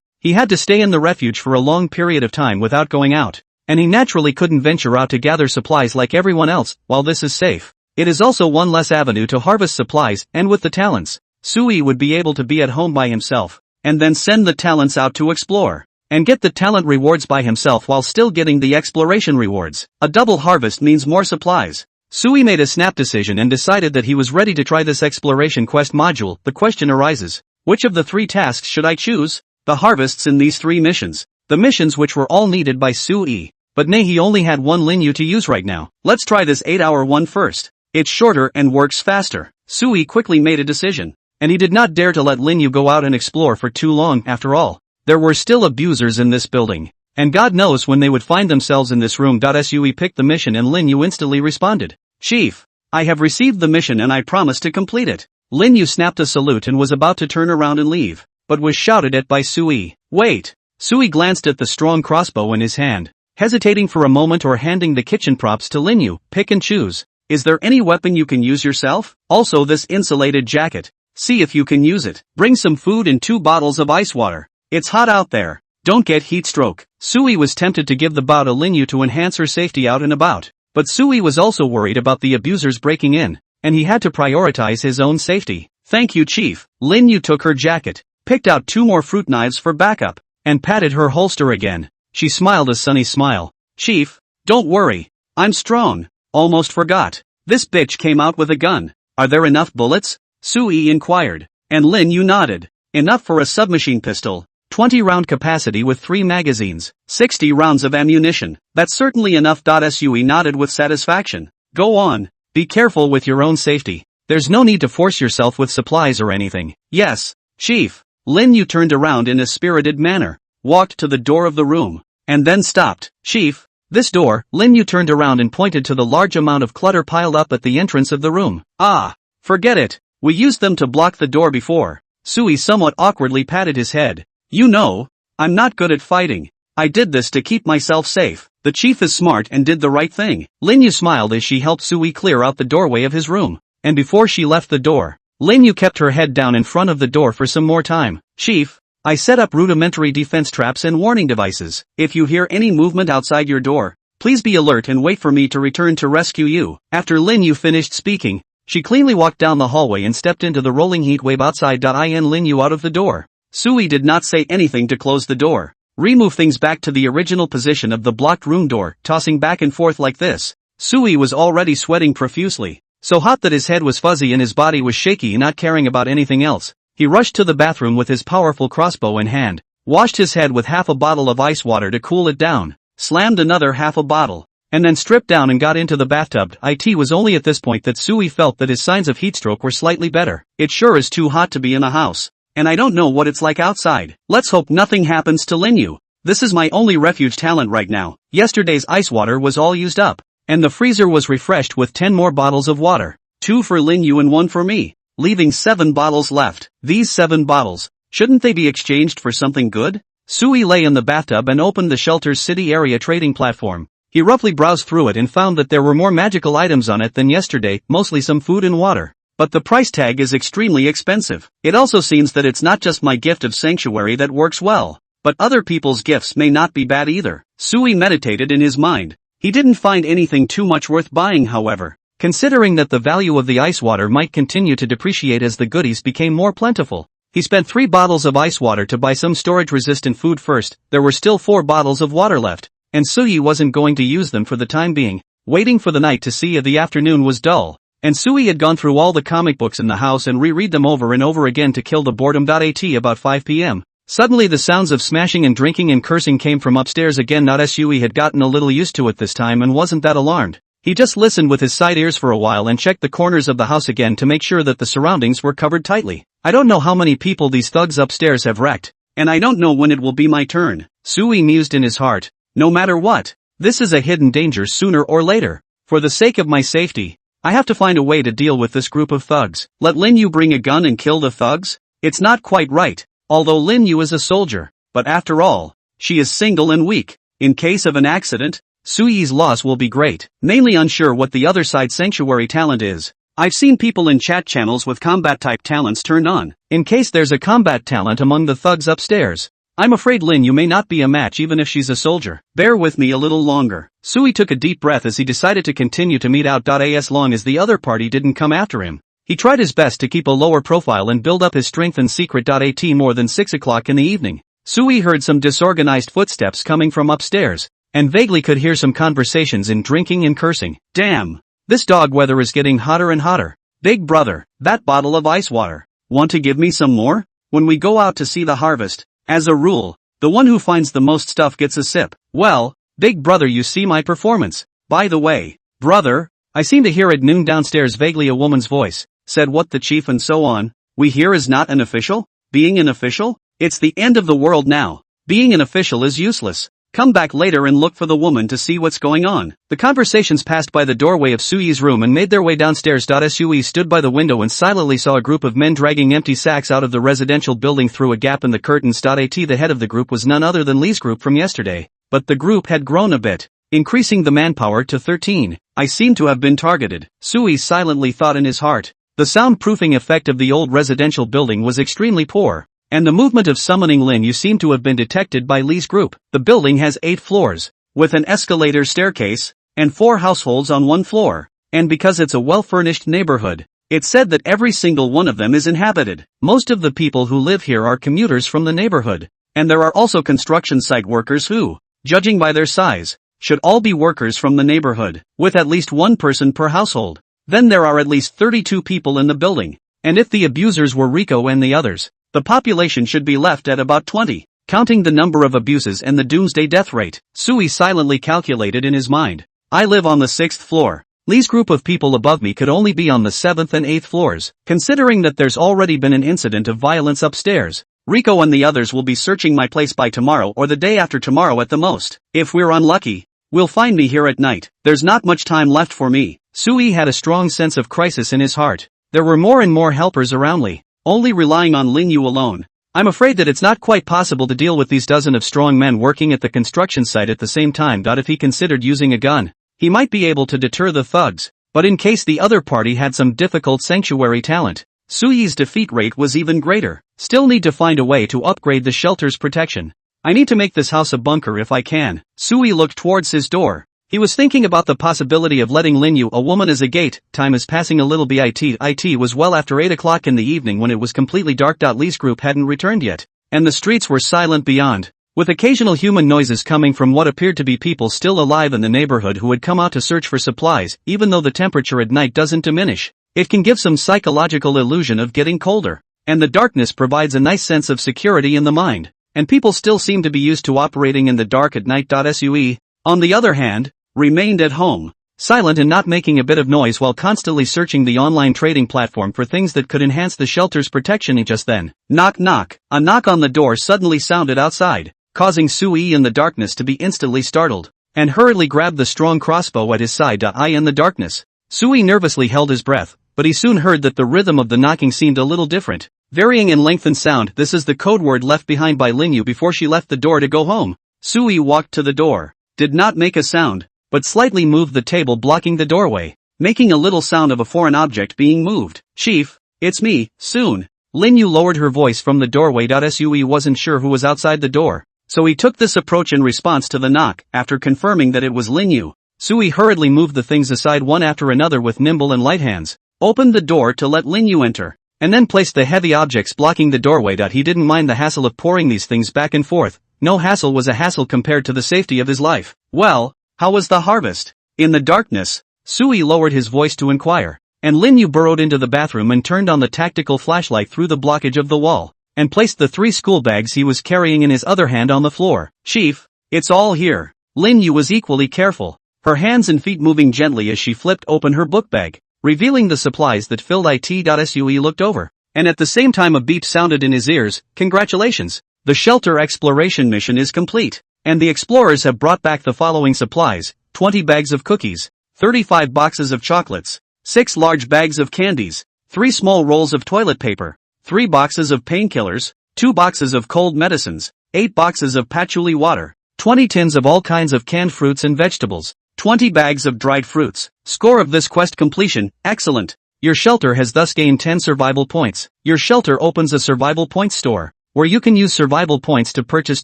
He had to stay in the refuge for a long period of time without going out, and he naturally couldn't venture out to gather supplies like everyone else. While this is safe, it is also one less avenue to harvest supplies, and with the talents, Sui would be able to be at home by himself, and then send the talents out to explore, and get the talent rewards by himself while still getting the exploration rewards. A double harvest means more supplies. Sui made a snap decision and decided that he was ready to try this exploration quest module. The question arises, which of the 3 tasks should I choose? The harvests in these 3 missions, the missions which were all needed by Sui, but nay, he only had 1 Linyu to use right now. Let's try this 8-hour one first. It's shorter and works faster. Sui quickly made a decision, and he did not dare to let Linyu go out and explore for too long. After all, there were still abusers in this building, and God knows when they would find themselves in this room. Sui picked the mission and Linyu instantly responded. Chief, I have received the mission and I promise to complete it. Linyu snapped a salute and was about to turn around and leave, but was shouted at by Sui. Wait! Sui glanced at the strong crossbow in his hand, hesitating for a moment or handing the kitchen props to Linyu. Pick and choose. Is there any weapon you can use yourself? Also this insulated jacket. See if you can use it. Bring some food and 2 bottles of ice water. It's hot out there. Don't get heat stroke. Sui was tempted to give the bow to Linyu to enhance her safety out and about, but Sui was also worried about the abusers breaking in, and he had to prioritize his own safety. Thank you, Chief. Linyu took her jacket, picked out 2 more fruit knives for backup, and patted her holster again. She smiled a sunny smile. Chief, don't worry. I'm strong. Almost forgot. This bitch came out with a gun. Are there enough bullets? Sui inquired. And Lin Yu nodded. Enough for a submachine pistol. 20-round capacity with 3 magazines, 60 rounds of ammunition. That's certainly enough. Sui nodded with satisfaction. Go on. Be careful with your own safety. There's no need to force yourself with supplies or anything. Yes, Chief. Lin Yu turned around in a spirited manner, walked to the door of the room, and then stopped. Chief, this door. Lin Yu turned around and pointed to the large amount of clutter piled up at the entrance of the room. Ah, forget it. We used them to block the door before. Sui somewhat awkwardly patted his head. You know, I'm not good at fighting. I did this to keep myself safe. The chief is smart and did the right thing. Lin Yu smiled as she helped Sui clear out the doorway of his room. And before she left the door, Lin Yu kept her head down in front of the door for some more time. Chief, I set up rudimentary defense traps and warning devices. If you hear any movement outside your door, please be alert and wait for me to return to rescue you. After Lin Yu finished speaking, she cleanly walked down the hallway and stepped into the rolling heat wave outside. Lin Yu out of the door. Sui did not say anything to close the door. Remove things back to the original position of the blocked room door, tossing back and forth like this. Sui was already sweating profusely, so hot that his head was fuzzy and his body was shaky. Not caring about anything else, he rushed to the bathroom with his powerful crossbow in hand, washed his head with half a bottle of ice water to cool it down, slammed another half a bottle, and then stripped down and got into the bathtub. It was only at this point that Sui felt that his signs of heatstroke were slightly better. It sure is too hot to be in a house. And I don't know what it's like outside. Let's hope nothing happens to Lin Yu. This is my only refuge talent right now. Yesterday's ice water was all used up, and the freezer was refreshed with 10 more bottles of water. 2 for Lin Yu and 1 for me, leaving 7 bottles left. These 7 bottles, shouldn't they be exchanged for something good? Sui lay in the bathtub and opened the shelter's city area trading platform. He roughly browsed through it and found that there were more magical items on it than yesterday, mostly some food and water. But the price tag is extremely expensive. It also seems that it's not just my gift of sanctuary that works well, but other people's gifts may not be bad either. Sui meditated in his mind. He didn't find anything too much worth buying, however, considering that the value of the ice water might continue to depreciate as the goodies became more plentiful. He spent 3 bottles of ice water to buy some storage-resistant food first. There were still 4 bottles of water left, and Sui wasn't going to use them for the time being. Waiting for the night to see if the afternoon was dull. And Sui had gone through all the comic books in the house and reread them over and over again to kill the boredom. At about 5 p.m. Suddenly the sounds of smashing and drinking and cursing came from upstairs again. Sui had gotten a little used to it this time and wasn't that alarmed. He just listened with his side ears for a while and checked the corners of the house again to make sure that the surroundings were covered tightly. I don't know how many people these thugs upstairs have wrecked, and I don't know when it will be my turn. Sui mused in his heart. No matter what, this is a hidden danger sooner or later. For the sake of my safety, I have to find a way to deal with this group of thugs. Let Lin Yu bring a gun and kill the thugs? It's not quite right, although Lin Yu is a soldier, but after all, she is single and weak. In case of an accident, Sui's loss will be great. Mainly unsure what the other side sanctuary talent is. I've seen people in chat channels with combat-type talents turned on, in case there's a combat talent among the thugs upstairs. I'm afraid Lin Yu may not be a match even if she's a soldier. Bear with me a little longer. Sui took a deep breath as he decided to continue to meet out. As long as the other party didn't come after him. He tried his best to keep a lower profile and build up his strength in secret. At more than 6 o'clock in the evening, Sui heard some disorganized footsteps coming from upstairs, and vaguely could hear some conversations in drinking and cursing. Damn! This dog weather is getting hotter and hotter. Big brother, that bottle of ice water. Want to give me some more? When we go out to see the harvest, as a rule, the one who finds the most stuff gets a sip. Well, big brother, you see my performance. By the way, brother, I seem to hear at noon downstairs vaguely a woman's voice, said what the chief and so on. We hear is not an official? Being an official? It's the end of the world now. Being an official is useless. Come back later and look for the woman to see what's going on. The conversations passed by the doorway of Sui's room and made their way downstairs. Sui stood by the window and silently saw a group of men dragging empty sacks out of the residential building through a gap in the curtains. The head of the group was none other than Lee's group from yesterday, but the group had grown a bit, increasing the manpower to 13. I seem to have been targeted, Sui silently thought in his heart. The soundproofing effect of the old residential building was extremely poor, and the movement of summoning Lin Yu seemed to have been detected by Lee's group. The building has 8 floors, with an escalator staircase, and 4 households on 1 floor, and because it's a well-furnished neighborhood, it's said that every single one of them is inhabited. Most of the people who live here are commuters from the neighborhood, and there are also construction site workers who, judging by their size, should all be workers from the neighborhood, with at least 1 person per household. Then there are at least 32 people in the building. And if the abusers were Rico and the others, the population should be left at about 20. Counting the number of abuses and the doomsday death rate, Sui silently calculated in his mind. I live on the 6th floor. Lee's group of people above me could only be on the 7th and 8th floors, considering that there's already been an incident of violence upstairs. Rico and the others will be searching my place by tomorrow or the day after tomorrow at the most. If we're unlucky, will find me here at night. There's not much time left for me. Sui had a strong sense of crisis in his heart. There were more and more helpers around Lee, only relying on Lin Yu alone. I'm afraid that it's not quite possible to deal with these dozen of strong men working at the construction site at the same time. If he considered using a gun, he might be able to deter the thugs, but in case the other party had some difficult sanctuary talent, Sui's defeat rate was even greater. Still need to find a way to upgrade the shelter's protection. I need to make this house a bunker if I can. Sui looked towards his door. He was thinking about the possibility of letting Lin Yu a woman as a gate. Time is passing a little bit. It was well after 8 o'clock in the evening when it was completely dark. Lee's group hadn't returned yet, and the streets were silent beyond, with occasional human noises coming from what appeared to be people still alive in the neighborhood who had come out to search for supplies. Even though the temperature at night doesn't diminish, it can give some psychological illusion of getting colder, and the darkness provides a nice sense of security in the mind, and people still seem to be used to operating in the dark at night. Sui, on the other hand, remained at home, silent and not making a bit of noise while constantly searching the online trading platform for things that could enhance the shelter's protection. Just then, knock knock, a knock on the door suddenly sounded outside, causing Sui in the darkness to be instantly startled, and hurriedly grabbed the strong crossbow at his side. In the darkness, Sui nervously held his breath, but he soon heard that the rhythm of the knocking seemed a little different, varying in length and sound. This is the code word left behind by Lin Yu before she left the door to go home. Sui walked to the door, did not make a sound, but slightly moved the table blocking the doorway, making a little sound of a foreign object being moved. Chief, it's me, soon. Lin Yu lowered her voice from the doorway. Sui wasn't sure who was outside the door, so he took this approach in response to the knock. After confirming that it was Lin Yu, Sui hurriedly moved the things aside one after another with nimble and light hands, opened the door to let Lin Yu enter, and then placed the heavy objects blocking the doorway. He didn't mind the hassle of pouring these things back and forth. No hassle was a hassle compared to the safety of his life. Well, how was the harvest? In the darkness, Sui lowered his voice to inquire, and Lin Yu burrowed into the bathroom and turned on the tactical flashlight through the blockage of the wall, and placed the 3 school bags he was carrying in his other hand on the floor. Chief, it's all here. Lin Yu was equally careful, her hands and feet moving gently as she flipped open her book bag, revealing the supplies that filled it. Sui looked over, and at the same time a beep sounded in his ears. Congratulations, the shelter exploration mission is complete, and the explorers have brought back the following supplies: 20 bags of cookies, 35 boxes of chocolates, 6 large bags of candies, 3 small rolls of toilet paper, 3 boxes of painkillers, 2 boxes of cold medicines, 8 boxes of patchouli water, 20 tins of all kinds of canned fruits and vegetables, 20 bags of dried fruits. Score of this quest completion, excellent. Your shelter has thus gained 10 survival points. Your shelter opens a survival points store, where you can use survival points to purchase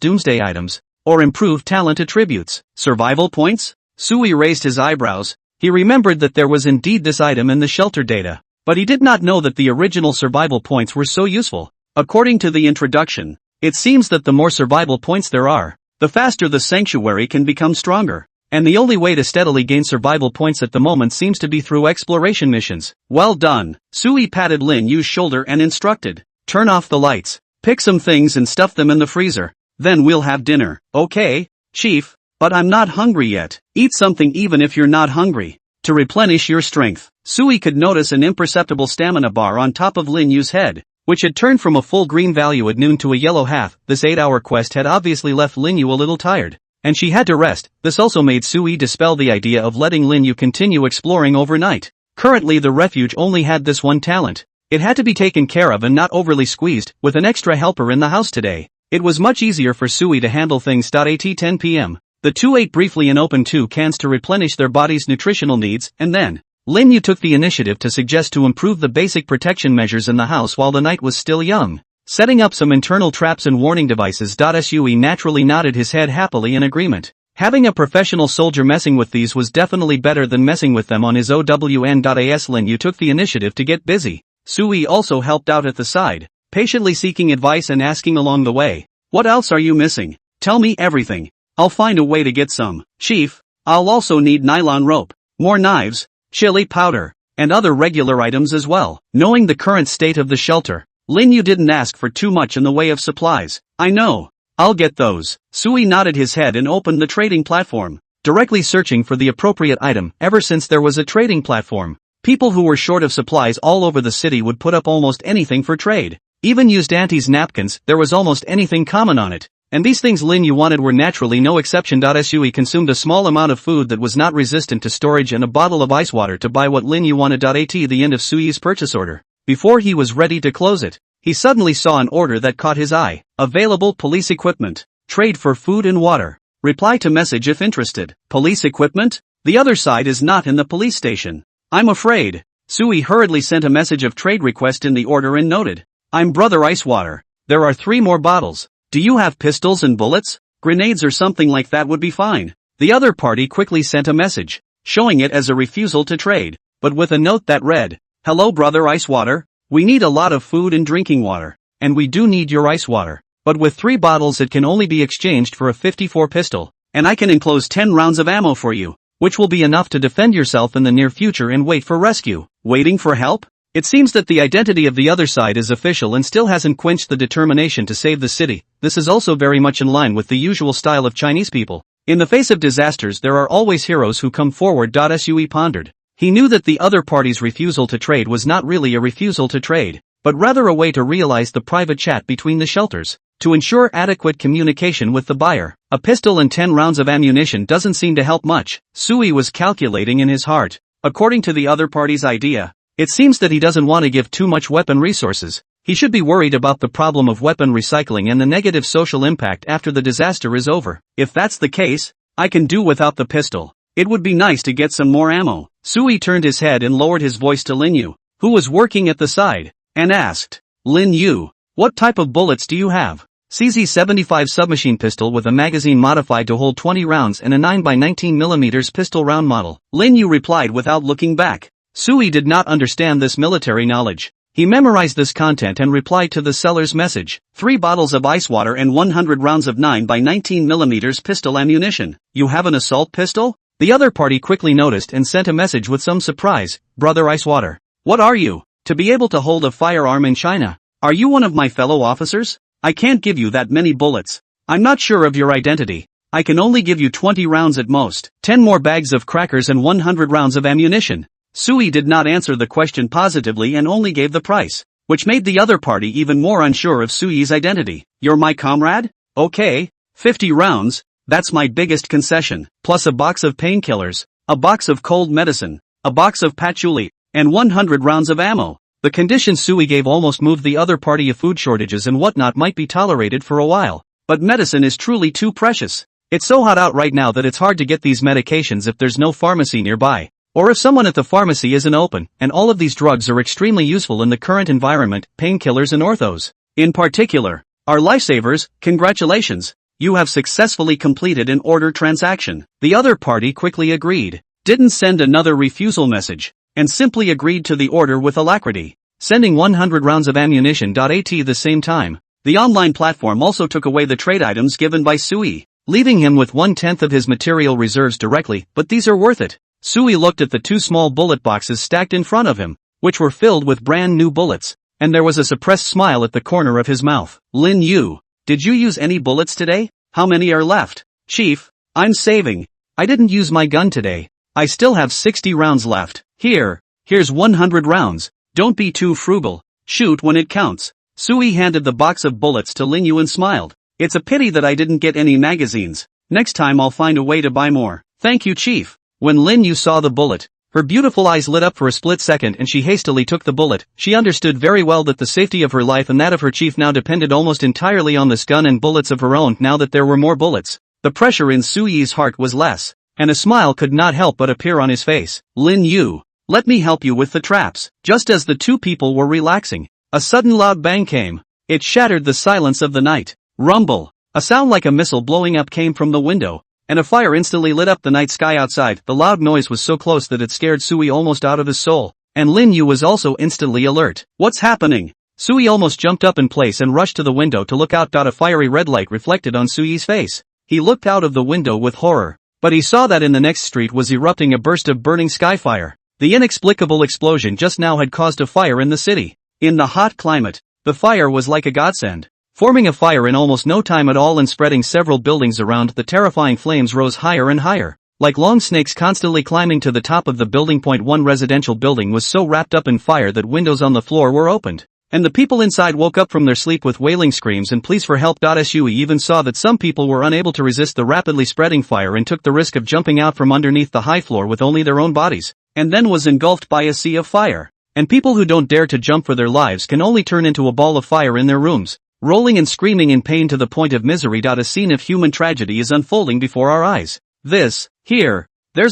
doomsday items, or improve talent attributes. Survival points? Sui raised his eyebrows. He remembered that there was indeed this item in the shelter data, but he did not know that the original survival points were so useful. According to the introduction, it seems that the more survival points there are, the faster the sanctuary can become stronger, and the only way to steadily gain survival points at the moment seems to be through exploration missions. Well done. Sui patted Lin Yu's shoulder and instructed, turn off the lights, pick some things and stuff them in the freezer. Then we'll have dinner. Okay, Chief, but I'm not hungry yet. Eat something even if you're not hungry, to replenish your strength. Sui could notice an imperceptible stamina bar on top of Lin Yu's head, which had turned from a full green value at noon to a yellow half. This 8-hour quest had obviously left Lin Yu a little tired, and she had to rest. This also made Sui dispel the idea of letting Lin Yu continue exploring overnight. Currently the refuge only had this one talent. It had to be taken care of and not overly squeezed. With an extra helper in the house today, it was much easier for Sui to handle things. At 10 p.m., the two ate briefly and opened 2 cans to replenish their body's nutritional needs, and then Lin Yu took the initiative to suggest to improve the basic protection measures in the house while the night was still young, setting up some internal traps and warning devices. Sui naturally nodded his head happily in agreement. Having a professional soldier messing with these was definitely better than messing with them on his own. Lin Yu took the initiative to get busy. Sui also helped out at the side, patiently seeking advice and asking along the way, what else are you missing? Tell me everything. I'll find a way to get some. Chief, I'll also need nylon rope, more knives, chili powder, and other regular items as well. Knowing the current state of the shelter, Lin Yu didn't ask for too much in the way of supplies. I know. I'll get those. Sui nodded his head and opened the trading platform, directly searching for the appropriate item. Ever since there was a trading platform, people who were short of supplies all over the city would put up almost anything for trade. Even used auntie's napkins, there was almost anything common on it. And these things Lin Yu wanted were naturally no exception. Sui consumed a small amount of food that was not resistant to storage and a bottle of ice water to buy what Lin Yu wanted. At the end of Sui's purchase order, before he was ready to close it, he suddenly saw an order that caught his eye. Available police equipment. Trade for food and water. Reply to message if interested. Police equipment? The other side is not in the police station. I'm afraid. Sui hurriedly sent a message of trade request in the order and noted, I'm Brother Ice Water. There are 3 more bottles. Do you have pistols and bullets? Grenades or something like that would be fine. The other party quickly sent a message, showing it as a refusal to trade, but with a note that read, Hello Brother Ice Water. We need a lot of food and drinking water, and we do need your ice water. But with 3 bottles it can only be exchanged for a 54 pistol, and I can enclose 10 rounds of ammo for you, which will be enough to defend yourself in the near future and wait for rescue. Waiting for help? It seems that the identity of the other side is official and still hasn't quenched the determination to save the city. This is also very much in line with the usual style of Chinese people. In the face of disasters there are always heroes who come forward. Sui pondered. He knew that the other party's refusal to trade was not really a refusal to trade, but rather a way to realize the private chat between the shelters. To ensure adequate communication with the buyer, a pistol and 10 rounds of ammunition doesn't seem to help much. Sui was calculating in his heart. According to the other party's idea, it seems that he doesn't want to give too much weapon resources. He should be worried about the problem of weapon recycling and the negative social impact after the disaster is over. If that's the case, I can do without the pistol. It would be nice to get some more ammo. Sui turned his head and lowered his voice to Lin Yu, who was working at the side, and asked, Lin Yu, what type of bullets do you have? CZ-75 submachine pistol with a magazine modified to hold 20 rounds and a 9x19mm pistol round model. Lin Yu replied without looking back. Sui did not understand this military knowledge. He memorized this content and replied to the seller's message. 3 bottles of ice water and 100 rounds of 9x19mm pistol ammunition. You have an assault pistol? The other party quickly noticed and sent a message with some surprise. Brother Ice Water. What are you? To be able to hold a firearm in China? Are you one of my fellow officers? I can't give you that many bullets. I'm not sure of your identity. I can only give you 20 rounds at most. 10 more bags of crackers and 100 rounds of ammunition. Sui did not answer the question positively and only gave the price, which made the other party even more unsure of Sui's identity. You're my comrade? Okay, 50 rounds, that's my biggest concession, plus a box of painkillers, a box of cold medicine, a box of patchouli, and 100 rounds of ammo. The conditions Sui gave almost moved the other party. If food shortages and whatnot might be tolerated for a while, but medicine is truly too precious. It's so hot out right now that it's hard to get these medications if there's no pharmacy nearby. Or if someone at the pharmacy isn't open, and all of these drugs are extremely useful in the current environment, painkillers and orthos, in particular, are lifesavers. Congratulations, you have successfully completed an order transaction. The other party quickly agreed, didn't send another refusal message, and simply agreed to the order with alacrity, sending 100 rounds of ammunition. At the same time, the online platform also took away the trade items given by Sui, leaving him with 1/10 of his material reserves directly, but these are worth it. Sui looked at the 2 small bullet boxes stacked in front of him, which were filled with brand new bullets, and there was a suppressed smile at the corner of his mouth. Lin Yu, did you use any bullets today? How many are left? Chief, I'm saving. I didn't use my gun today. I still have 60 rounds left. Here's 100 rounds. Don't be too frugal. Shoot when it counts. Sui handed the box of bullets to Lin Yu and smiled. It's a pity that I didn't get any magazines. Next time I'll find a way to buy more. Thank you, Chief. When Lin Yu saw the bullet, her beautiful eyes lit up for a split second and she hastily took the bullet. She understood very well that the safety of her life and that of her chief now depended almost entirely on this gun and bullets of her own. Now that there were more bullets, the pressure in Sui's heart was less, and a smile could not help but appear on his face. Lin Yu, let me help you with the traps. Just as the 2 people were relaxing, a sudden loud bang came. It shattered the silence of the night. Rumble. A sound like a missile blowing up came from the window, and a fire instantly lit up the night sky outside. The loud noise was so close that it scared Sui almost out of his soul, and Lin Yu was also instantly alert. What's happening? Sui almost jumped up in place and rushed to the window to look out. A fiery red light reflected on Sui's face. He looked out of the window with horror, but he saw that in the next street was erupting a burst of burning sky fire. The inexplicable explosion just now had caused a fire in the city. In the hot climate, the fire was like a godsend. Forming a fire in almost no time at all and spreading several buildings around, the terrifying flames rose higher and higher, like long snakes constantly climbing to the top of the building. One residential building was so wrapped up in fire that windows on the floor were opened, and the people inside woke up from their sleep with wailing screams and pleas for help. Sui even saw that some people were unable to resist the rapidly spreading fire and took the risk of jumping out from underneath the high floor with only their own bodies, and then was engulfed by a sea of fire. And people who don't dare to jump for their lives can only turn into a ball of fire in their rooms, rolling and screaming in pain to the point of misery. A scene of human tragedy is unfolding before our eyes. There's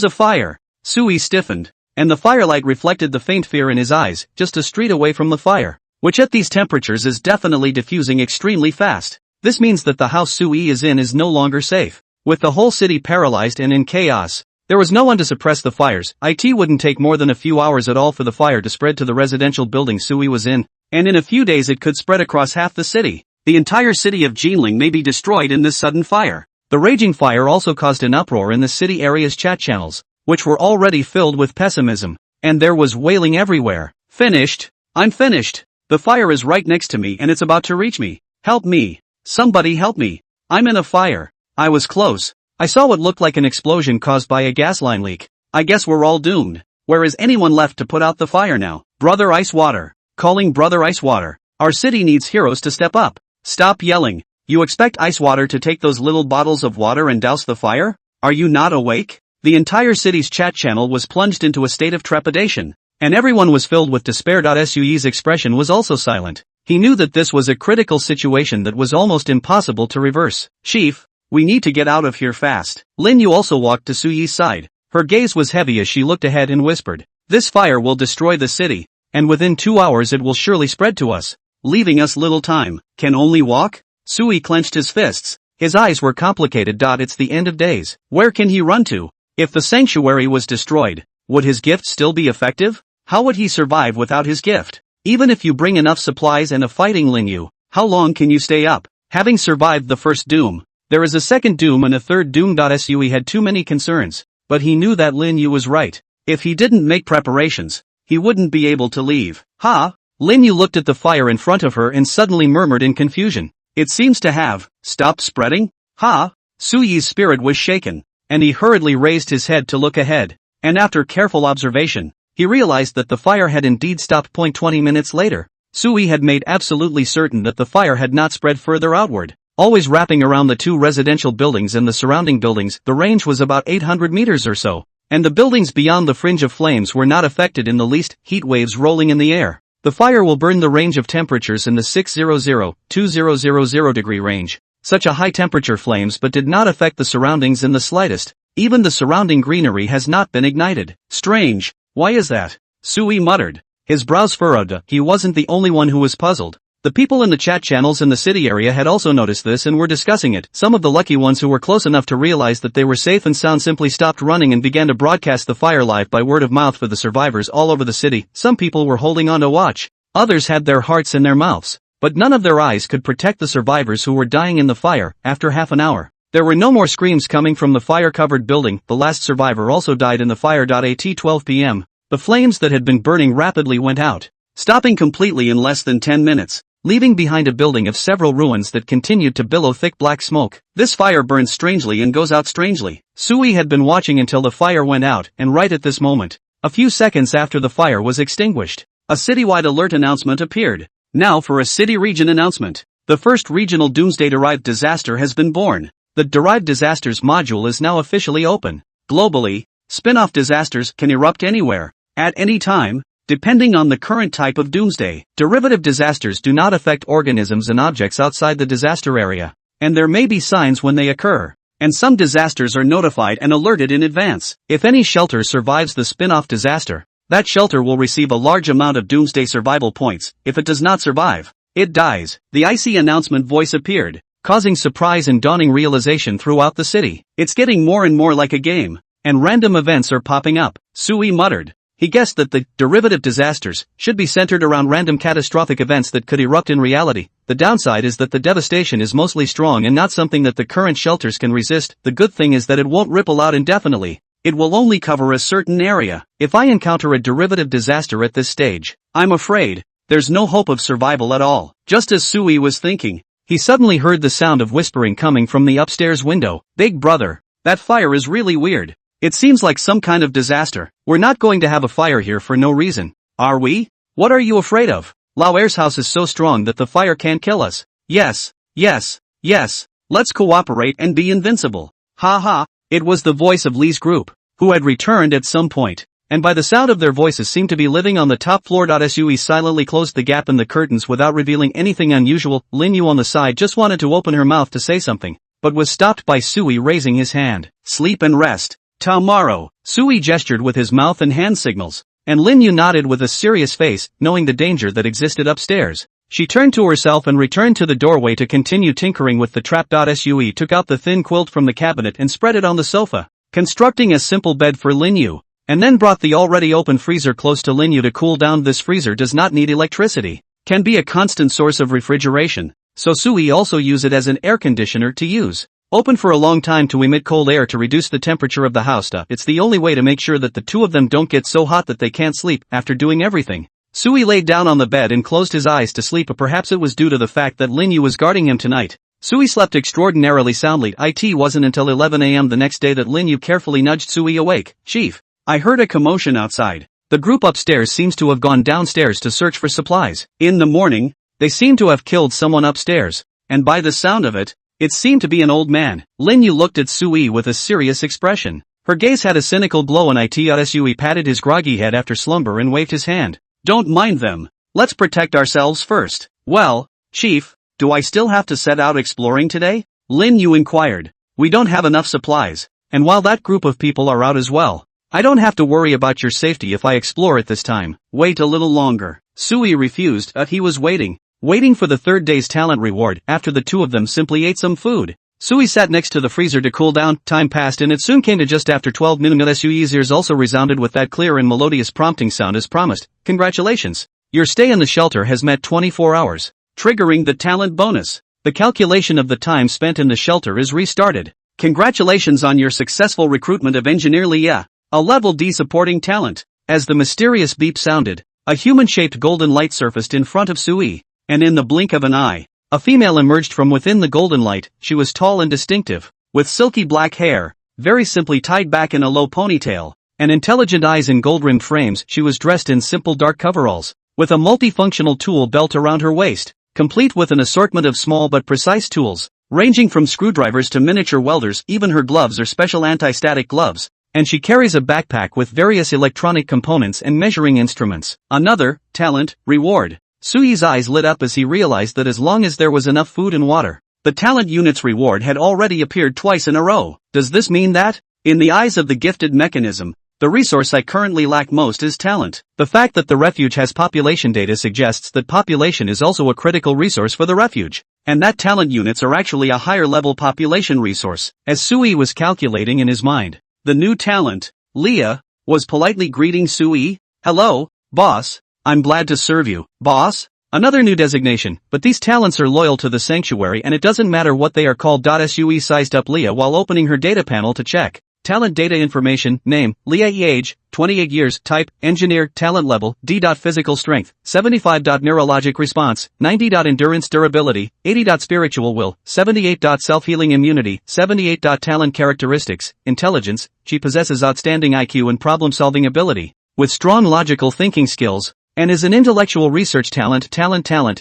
a fire. Sui stiffened, and the firelight reflected the faint fear in his eyes, just a street away from the fire, which at these temperatures is definitely diffusing extremely fast. This means that the house Sui is in is no longer safe. With the whole city paralyzed and in chaos, there was no one to suppress the fires. It wouldn't take more than a few hours at all for the fire to spread to the residential building Sui was in, and in a few days it could spread across half the city. The entire city of Jinling may be destroyed in this sudden fire. The raging fire also caused an uproar in the city area's chat channels, which were already filled with pessimism, and there was wailing everywhere. Finished. I'm finished. The fire is right next to me and it's about to reach me. Help me. Somebody help me. I'm in a fire. I was close. I saw what looked like an explosion caused by a gas line leak. I guess we're all doomed. Where is anyone left to put out the fire now? Brother Ice Water. Calling Brother Ice Water. Our city needs heroes to step up. Stop yelling. You expect Ice Water to take those little bottles of water and douse the fire? Are you not awake? The entire city's chat channel was plunged into a state of trepidation, and everyone was filled with despair. Sui's expression was also silent. He knew that this was a critical situation that was almost impossible to reverse. Chief, we need to get out of here fast. Lin Yu also walked to Sui's side. Her gaze was heavy as she looked ahead and whispered, "This fire will destroy the city, and within 2 hours it will surely spread to us, leaving us little time. Can only walk?" Sui clenched his fists. His eyes were complicated. It's the end of days. Where can he run to? If the sanctuary was destroyed, would his gift still be effective? How would he survive without his gift? Even if you bring enough supplies and a fighting Lin Yu, how long can you stay up? Having survived the first doom, there is a second doom and a third doom. Sui had too many concerns, but he knew that Lin Yu was right. If he didn't make preparations, he wouldn't be able to leave. Lin Yu looked at the fire in front of her and suddenly murmured in confusion, "It seems to have stopped spreading?" Sui's spirit was shaken, and he hurriedly raised his head to look ahead, and after careful observation, he realized that the fire had indeed stopped. 20 minutes later, Sui had made absolutely certain that the fire had not spread further outward, always wrapping around the 2 residential buildings and the surrounding buildings. The range was about 800 meters or so, and the buildings beyond the fringe of flames were not affected in the least. Heat waves rolling in the air. The fire will burn the range of temperatures in the 600–2000 degree range. Such a high temperature flames but did not affect the surroundings in the slightest. Even the surrounding greenery has not been ignited. Strange. Why is that? Sui muttered. His brows furrowed. He wasn't the only one who was puzzled. The people in the chat channels in the city area had also noticed this and were discussing it. Some of the lucky ones who were close enough to realize that they were safe and sound simply stopped running and began to broadcast the fire live by word of mouth for the survivors all over the city. Some people were holding on to watch. Others had their hearts in their mouths, but none of their eyes could protect the survivors who were dying in the fire. After half an hour, there were no more screams coming from the fire-covered building. The last survivor also died in the fire. At 12 p.m., the flames that had been burning rapidly went out, stopping completely in less than 10 minutes. Leaving behind a building of several ruins that continued to billow thick black smoke. This fire burns strangely and goes out strangely. Sui had been watching until the fire went out, and right at this moment, a few seconds after the fire was extinguished, a citywide alert announcement appeared. Now for a city region announcement. The first regional doomsday-derived disaster has been born. The derived disasters module is now officially open. Globally, spin-off disasters can erupt anywhere, at any time, depending on the current type of doomsday. Derivative disasters do not affect organisms and objects outside the disaster area, and there may be signs when they occur, and some disasters are notified and alerted in advance. If any shelter survives the spin-off disaster, that shelter will receive a large amount of doomsday survival points. If it does not survive, it dies. The icy announcement voice appeared, causing surprise and dawning realization throughout the city. It's getting more and more like a game, and random events are popping up. Sui muttered. He guessed that the derivative disasters should be centered around random catastrophic events that could erupt in reality. The downside is that the devastation is mostly strong and not something that the current shelters can resist. The good thing is that it won't ripple out indefinitely. It will only cover a certain area. If I encounter a derivative disaster at this stage, I'm afraid there's no hope of survival at all. Just as Sui was thinking, he suddenly heard the sound of whispering coming from the upstairs window. Big brother, that fire is really weird. It seems like some kind of disaster. We're not going to have a fire here for no reason, are we? What are you afraid of? Lao Er's house is so strong that the fire can't kill us. Yes, yes, yes, let's cooperate and be invincible. Ha ha, it was the voice of Lee's group, who had returned at some point, and by the sound of their voices seemed to be living on the top floor. Sui silently closed the gap in the curtains without revealing anything unusual. Lin Yu on the side just wanted to open her mouth to say something, but was stopped by Sui raising his hand. Sleep and rest. Tomorrow. Sui gestured with his mouth and hand signals, and Lin Yu nodded with a serious face, knowing the danger that existed upstairs. She turned to herself and returned to the doorway to continue tinkering with the trap. Sui took out the thin quilt from the cabinet and spread it on the sofa, constructing a simple bed for Lin Yu, and then brought the already open freezer close to Lin Yu to cool down. This freezer does not need electricity, can be a constant source of refrigeration, so Sui also use it as an air conditioner to use. Open for a long time to emit cold air to reduce the temperature of the house. It's the only way to make sure that the two of them don't get so hot that they can't sleep. After doing everything, Sui laid down on the bed and closed his eyes to sleep. Perhaps it was due to the fact that Lin Yu was guarding him tonight. Sui slept extraordinarily soundly. It wasn't until 11 a.m. the next day that Lin Yu carefully nudged Sui awake. Chief, I heard a commotion outside. The group upstairs seems to have gone downstairs to search for supplies. In the morning, they seem to have killed someone upstairs, and by the sound of it, it seemed to be an old man. Lin Yu looked at Sui with a serious expression. Her gaze had a cynical glow and Sui patted his groggy head after slumber and waved his hand. Don't mind them. Let's protect ourselves first. Well, Chief, do I still have to set out exploring today? Lin Yu inquired. We don't have enough supplies, and while that group of people are out as well, I don't have to worry about your safety if I explore it this time. Wait a little longer. Sui refused, but he was waiting for the third day's talent reward. After the two of them simply ate some food, Sui sat next to the freezer to cool down. Time passed and it soon came to just after 12 minutes. Sui's ears also resounded with that clear and melodious prompting sound as promised. Congratulations. Your stay in the shelter has met 24 hours, triggering the talent bonus. The calculation of the time spent in the shelter is restarted. Congratulations on your successful recruitment of Engineer Leah, a level D supporting talent. As the mysterious beep sounded, a human-shaped golden light surfaced in front of Sui, and in the blink of an eye, a female emerged from within the golden light. She was tall and distinctive, with silky black hair, very simply tied back in a low ponytail, and intelligent eyes in gold-rimmed frames. She was dressed in simple dark coveralls, with a multifunctional tool belt around her waist, complete with an assortment of small but precise tools, ranging from screwdrivers to miniature welders. Even her gloves are special anti-static gloves, and she carries a backpack with various electronic components and measuring instruments. Another talent reward. Sui's eyes lit up as he realized that as long as there was enough food and water, the talent unit's reward had already appeared twice in a row. Does this mean that, in the eyes of the gifted mechanism, the resource I currently lack most is talent? The fact that the refuge has population data suggests that population is also a critical resource for the refuge, and that talent units are actually a higher level population resource. As Sui was calculating in his mind, the new talent, Leah, was politely greeting Sui. Hello, boss. I'm glad to serve you, boss. Another new designation, but these talents are loyal to the sanctuary and it doesn't matter what they are called. Sui sized up Leah while opening her data panel to check. Talent data information, name, Leah age, 28 years, type, engineer, talent level, D. Physical strength, 75. Neurologic response, 90. Endurance durability, 80. Spiritual will, 78. Self-healing immunity, 78. Talent characteristics, intelligence, she possesses outstanding IQ and problem-solving ability, with strong logical thinking skills, and is an intellectual research talent.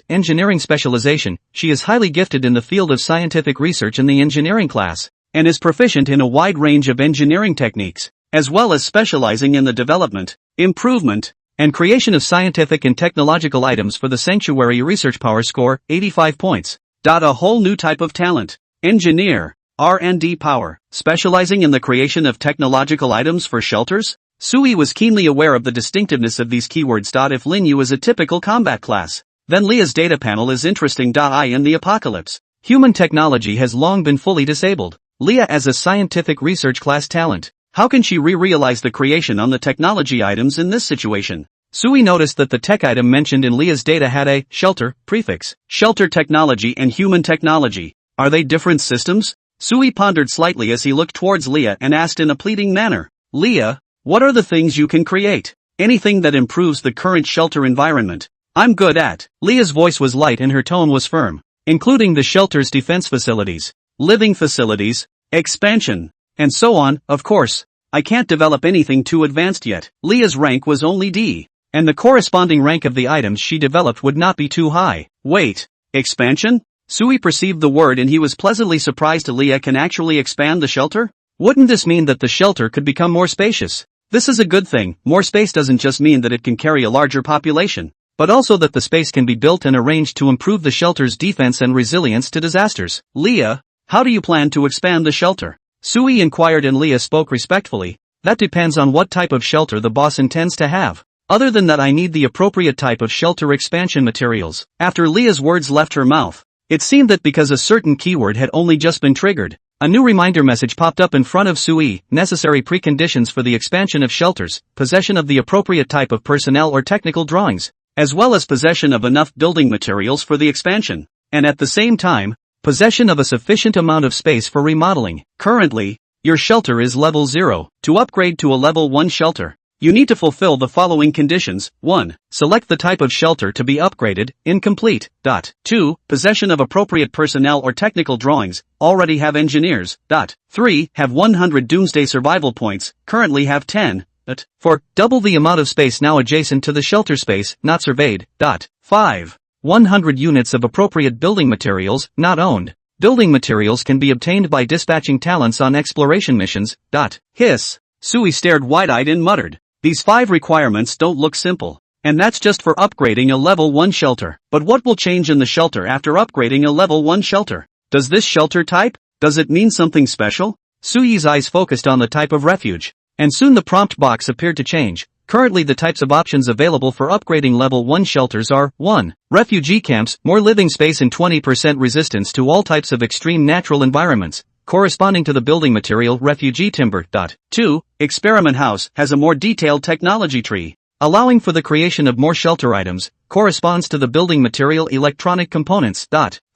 Engineering specialization, she is highly gifted in the field of scientific research in the engineering class, and is proficient in a wide range of engineering techniques, as well as specializing in the development, improvement, and creation of scientific and technological items for the sanctuary. Research power score, 85 points. A whole new type of talent, engineer, R&D power, specializing in the creation of technological items for shelters? Sui was keenly aware of the distinctiveness of these keywords. If Lin Yu is a typical combat class, then Leah's data panel is interesting. In the apocalypse, human technology has long been fully disabled. Leah as a scientific research class talent, how can she realize the creation on the technology items in this situation? Sui noticed that the tech item mentioned in Leah's data had a shelter prefix. Shelter technology and human technology, are they different systems? Sui pondered slightly as he looked towards Leah and asked in a pleading manner. Leah, what are the things you can create? Anything that improves the current shelter environment. I'm good at. Leah's voice was light and her tone was firm. Including the shelter's defense facilities, living facilities, expansion, and so on. Of course, I can't develop anything too advanced yet. Leah's rank was only D, and the corresponding rank of the items she developed would not be too high. Wait, expansion? Sui perceived the word and he was pleasantly surprised Leah can actually expand the shelter? Wouldn't this mean that the shelter could become more spacious? This is a good thing. More space doesn't just mean that it can carry a larger population, but also that the space can be built and arranged to improve the shelter's defense and resilience to disasters. Leah, how do you plan to expand the shelter? Sui inquired and Leah spoke respectfully. That depends on what type of shelter the boss intends to have. Other than that, I need the appropriate type of shelter expansion materials. After Leah's words left her mouth, it seemed that because a certain keyword had only just been triggered, a new reminder message popped up in front of Sui. Necessary preconditions for the expansion of shelters: possession of the appropriate type of personnel or technical drawings, as well as possession of enough building materials for the expansion, and at the same time, possession of a sufficient amount of space for remodeling. Currently, your shelter is level 0. To upgrade to a level 1 shelter, you need to fulfill the following conditions. 1. Select the type of shelter to be upgraded, incomplete. 2. Possession of appropriate personnel or technical drawings, already have engineers. 3. Have 100 doomsday survival points, currently have 10. 4. Double the amount of space now adjacent to the shelter space, not surveyed. 5. 100 units of appropriate building materials, not owned. Building materials can be obtained by dispatching talents on exploration missions. Hiss. Sui stared wide-eyed and muttered. These 5 requirements don't look simple. And that's just for upgrading a level 1 shelter. But what will change in the shelter after upgrading a level 1 shelter? Does this shelter type? Does it mean something special? Sui's eyes focused on the type of refuge. And soon the prompt box appeared to change. Currently the types of options available for upgrading level 1 shelters are 1. Refugee camps, more living space and 20% resistance to all types of extreme natural environments, corresponding to the building material refugee timber. 2. Experiment house, has a more detailed technology tree, allowing for the creation of more shelter items, corresponds to the building material electronic components.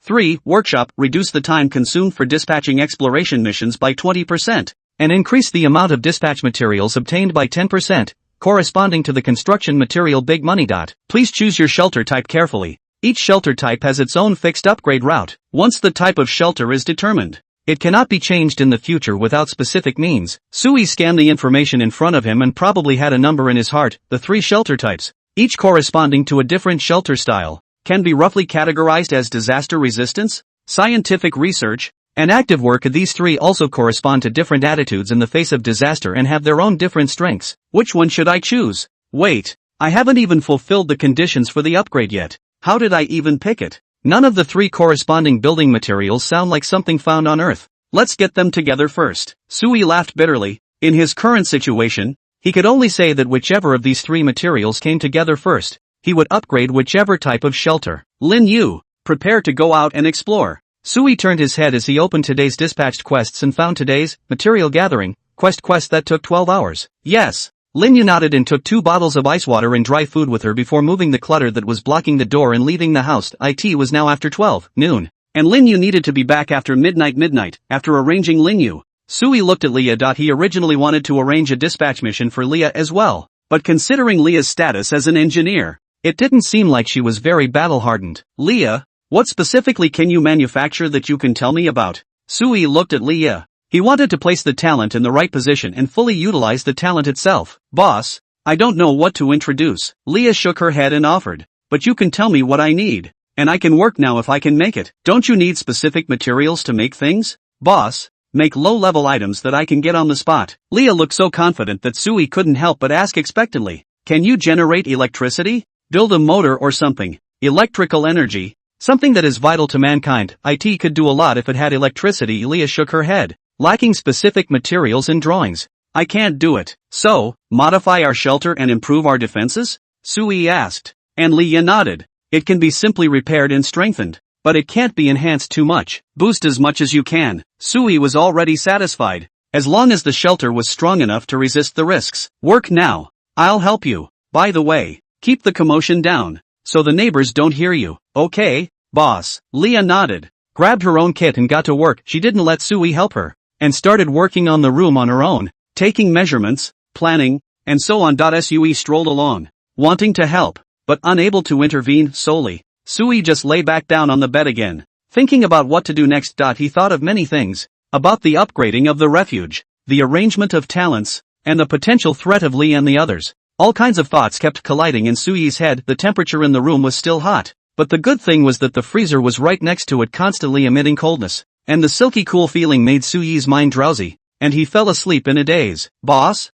3. Workshop, reduce the time consumed for dispatching exploration missions by 20%, and increase the amount of dispatch materials obtained by 10%, corresponding to the construction material big money. Please choose your shelter type carefully. Each shelter type has its own fixed upgrade route. Once the type of shelter is determined, it cannot be changed in the future without specific means. Sui scanned the information in front of him and probably had a number in his heart. The 3 shelter types, each corresponding to a different shelter style, can be roughly categorized as disaster resistance, scientific research, and active work. These 3 also correspond to different attitudes in the face of disaster and have their own different strengths. Which one should I choose? Wait, I haven't even fulfilled the conditions for the upgrade yet. How did I even pick it? None of the 3 corresponding building materials sound like something found on Earth. Let's get them together first. Sui laughed bitterly. In his current situation, he could only say that whichever of these 3 materials came together first, he would upgrade whichever type of shelter. Lin Yu, prepare to go out and explore. Sui turned his head as he opened today's dispatched quests and found today's material gathering quest that took 12 hours. Yes. Lin Yu nodded and took 2 bottles of ice water and dry food with her before moving the clutter that was blocking the door and leaving the house. It was now after 12 noon, and Lin Yu needed to be back after midnight. After arranging Lin Yu, Sui looked at Leah. He originally wanted to arrange a dispatch mission for Leah as well, but considering Leah's status as an engineer, it didn't seem like she was very battle-hardened. Leah, what specifically can you manufacture that you can tell me about? Sui looked at Leah. He wanted to place the talent in the right position and fully utilize the talent itself. Boss, I don't know what to introduce. Leah shook her head and offered, but you can tell me what I need, and I can work now if I can make it. Don't you need specific materials to make things? Boss, make low-level items that I can get on the spot. Leah looked so confident that Sui couldn't help but ask expectantly, can you generate electricity? Build a motor or something. Electrical energy. Something that is vital to mankind. It could do a lot if it had electricity. Leah shook her head. Lacking specific materials and drawings, I can't do it. So, modify our shelter and improve our defenses? Sui asked. And Leah nodded. It can be simply repaired and strengthened, but it can't be enhanced too much. Boost as much as you can. Sui was already satisfied, as long as the shelter was strong enough to resist the risks. Work now. I'll help you. By the way, keep the commotion down, so the neighbors don't hear you. Okay, boss. Leah nodded, grabbed her own kit and got to work. She didn't let Sui help her, and started working on the room on her own, taking measurements, planning, and so on. Sui strolled along, wanting to help, but unable to intervene solely. Sui just lay back down on the bed again, thinking about what to do next. He thought of many things, about the upgrading of the refuge, the arrangement of talents, and the potential threat of Lee and the others. All kinds of thoughts kept colliding in Sui's head. The temperature in the room was still hot, but the good thing was that the freezer was right next to it, constantly emitting coldness, and the silky cool feeling made Sui's mind drowsy, and he fell asleep in a daze. Boss,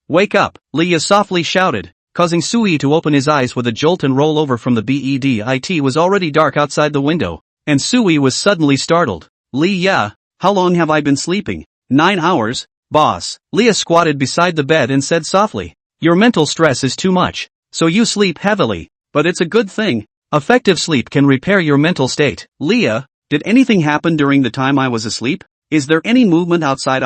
wake up, Leah softly shouted, causing Sui to open his eyes with a jolt and roll over from the bed. It was already dark outside the window, and Sui was suddenly startled. Lee, yeah, how long have I been sleeping? 9 hours, boss. Leah squatted beside the bed and said softly, your mental stress is too much, so you sleep heavily, but it's a good thing. Effective sleep can repair your mental state. Leah, did anything happen during the time I was asleep? Is there any movement outside?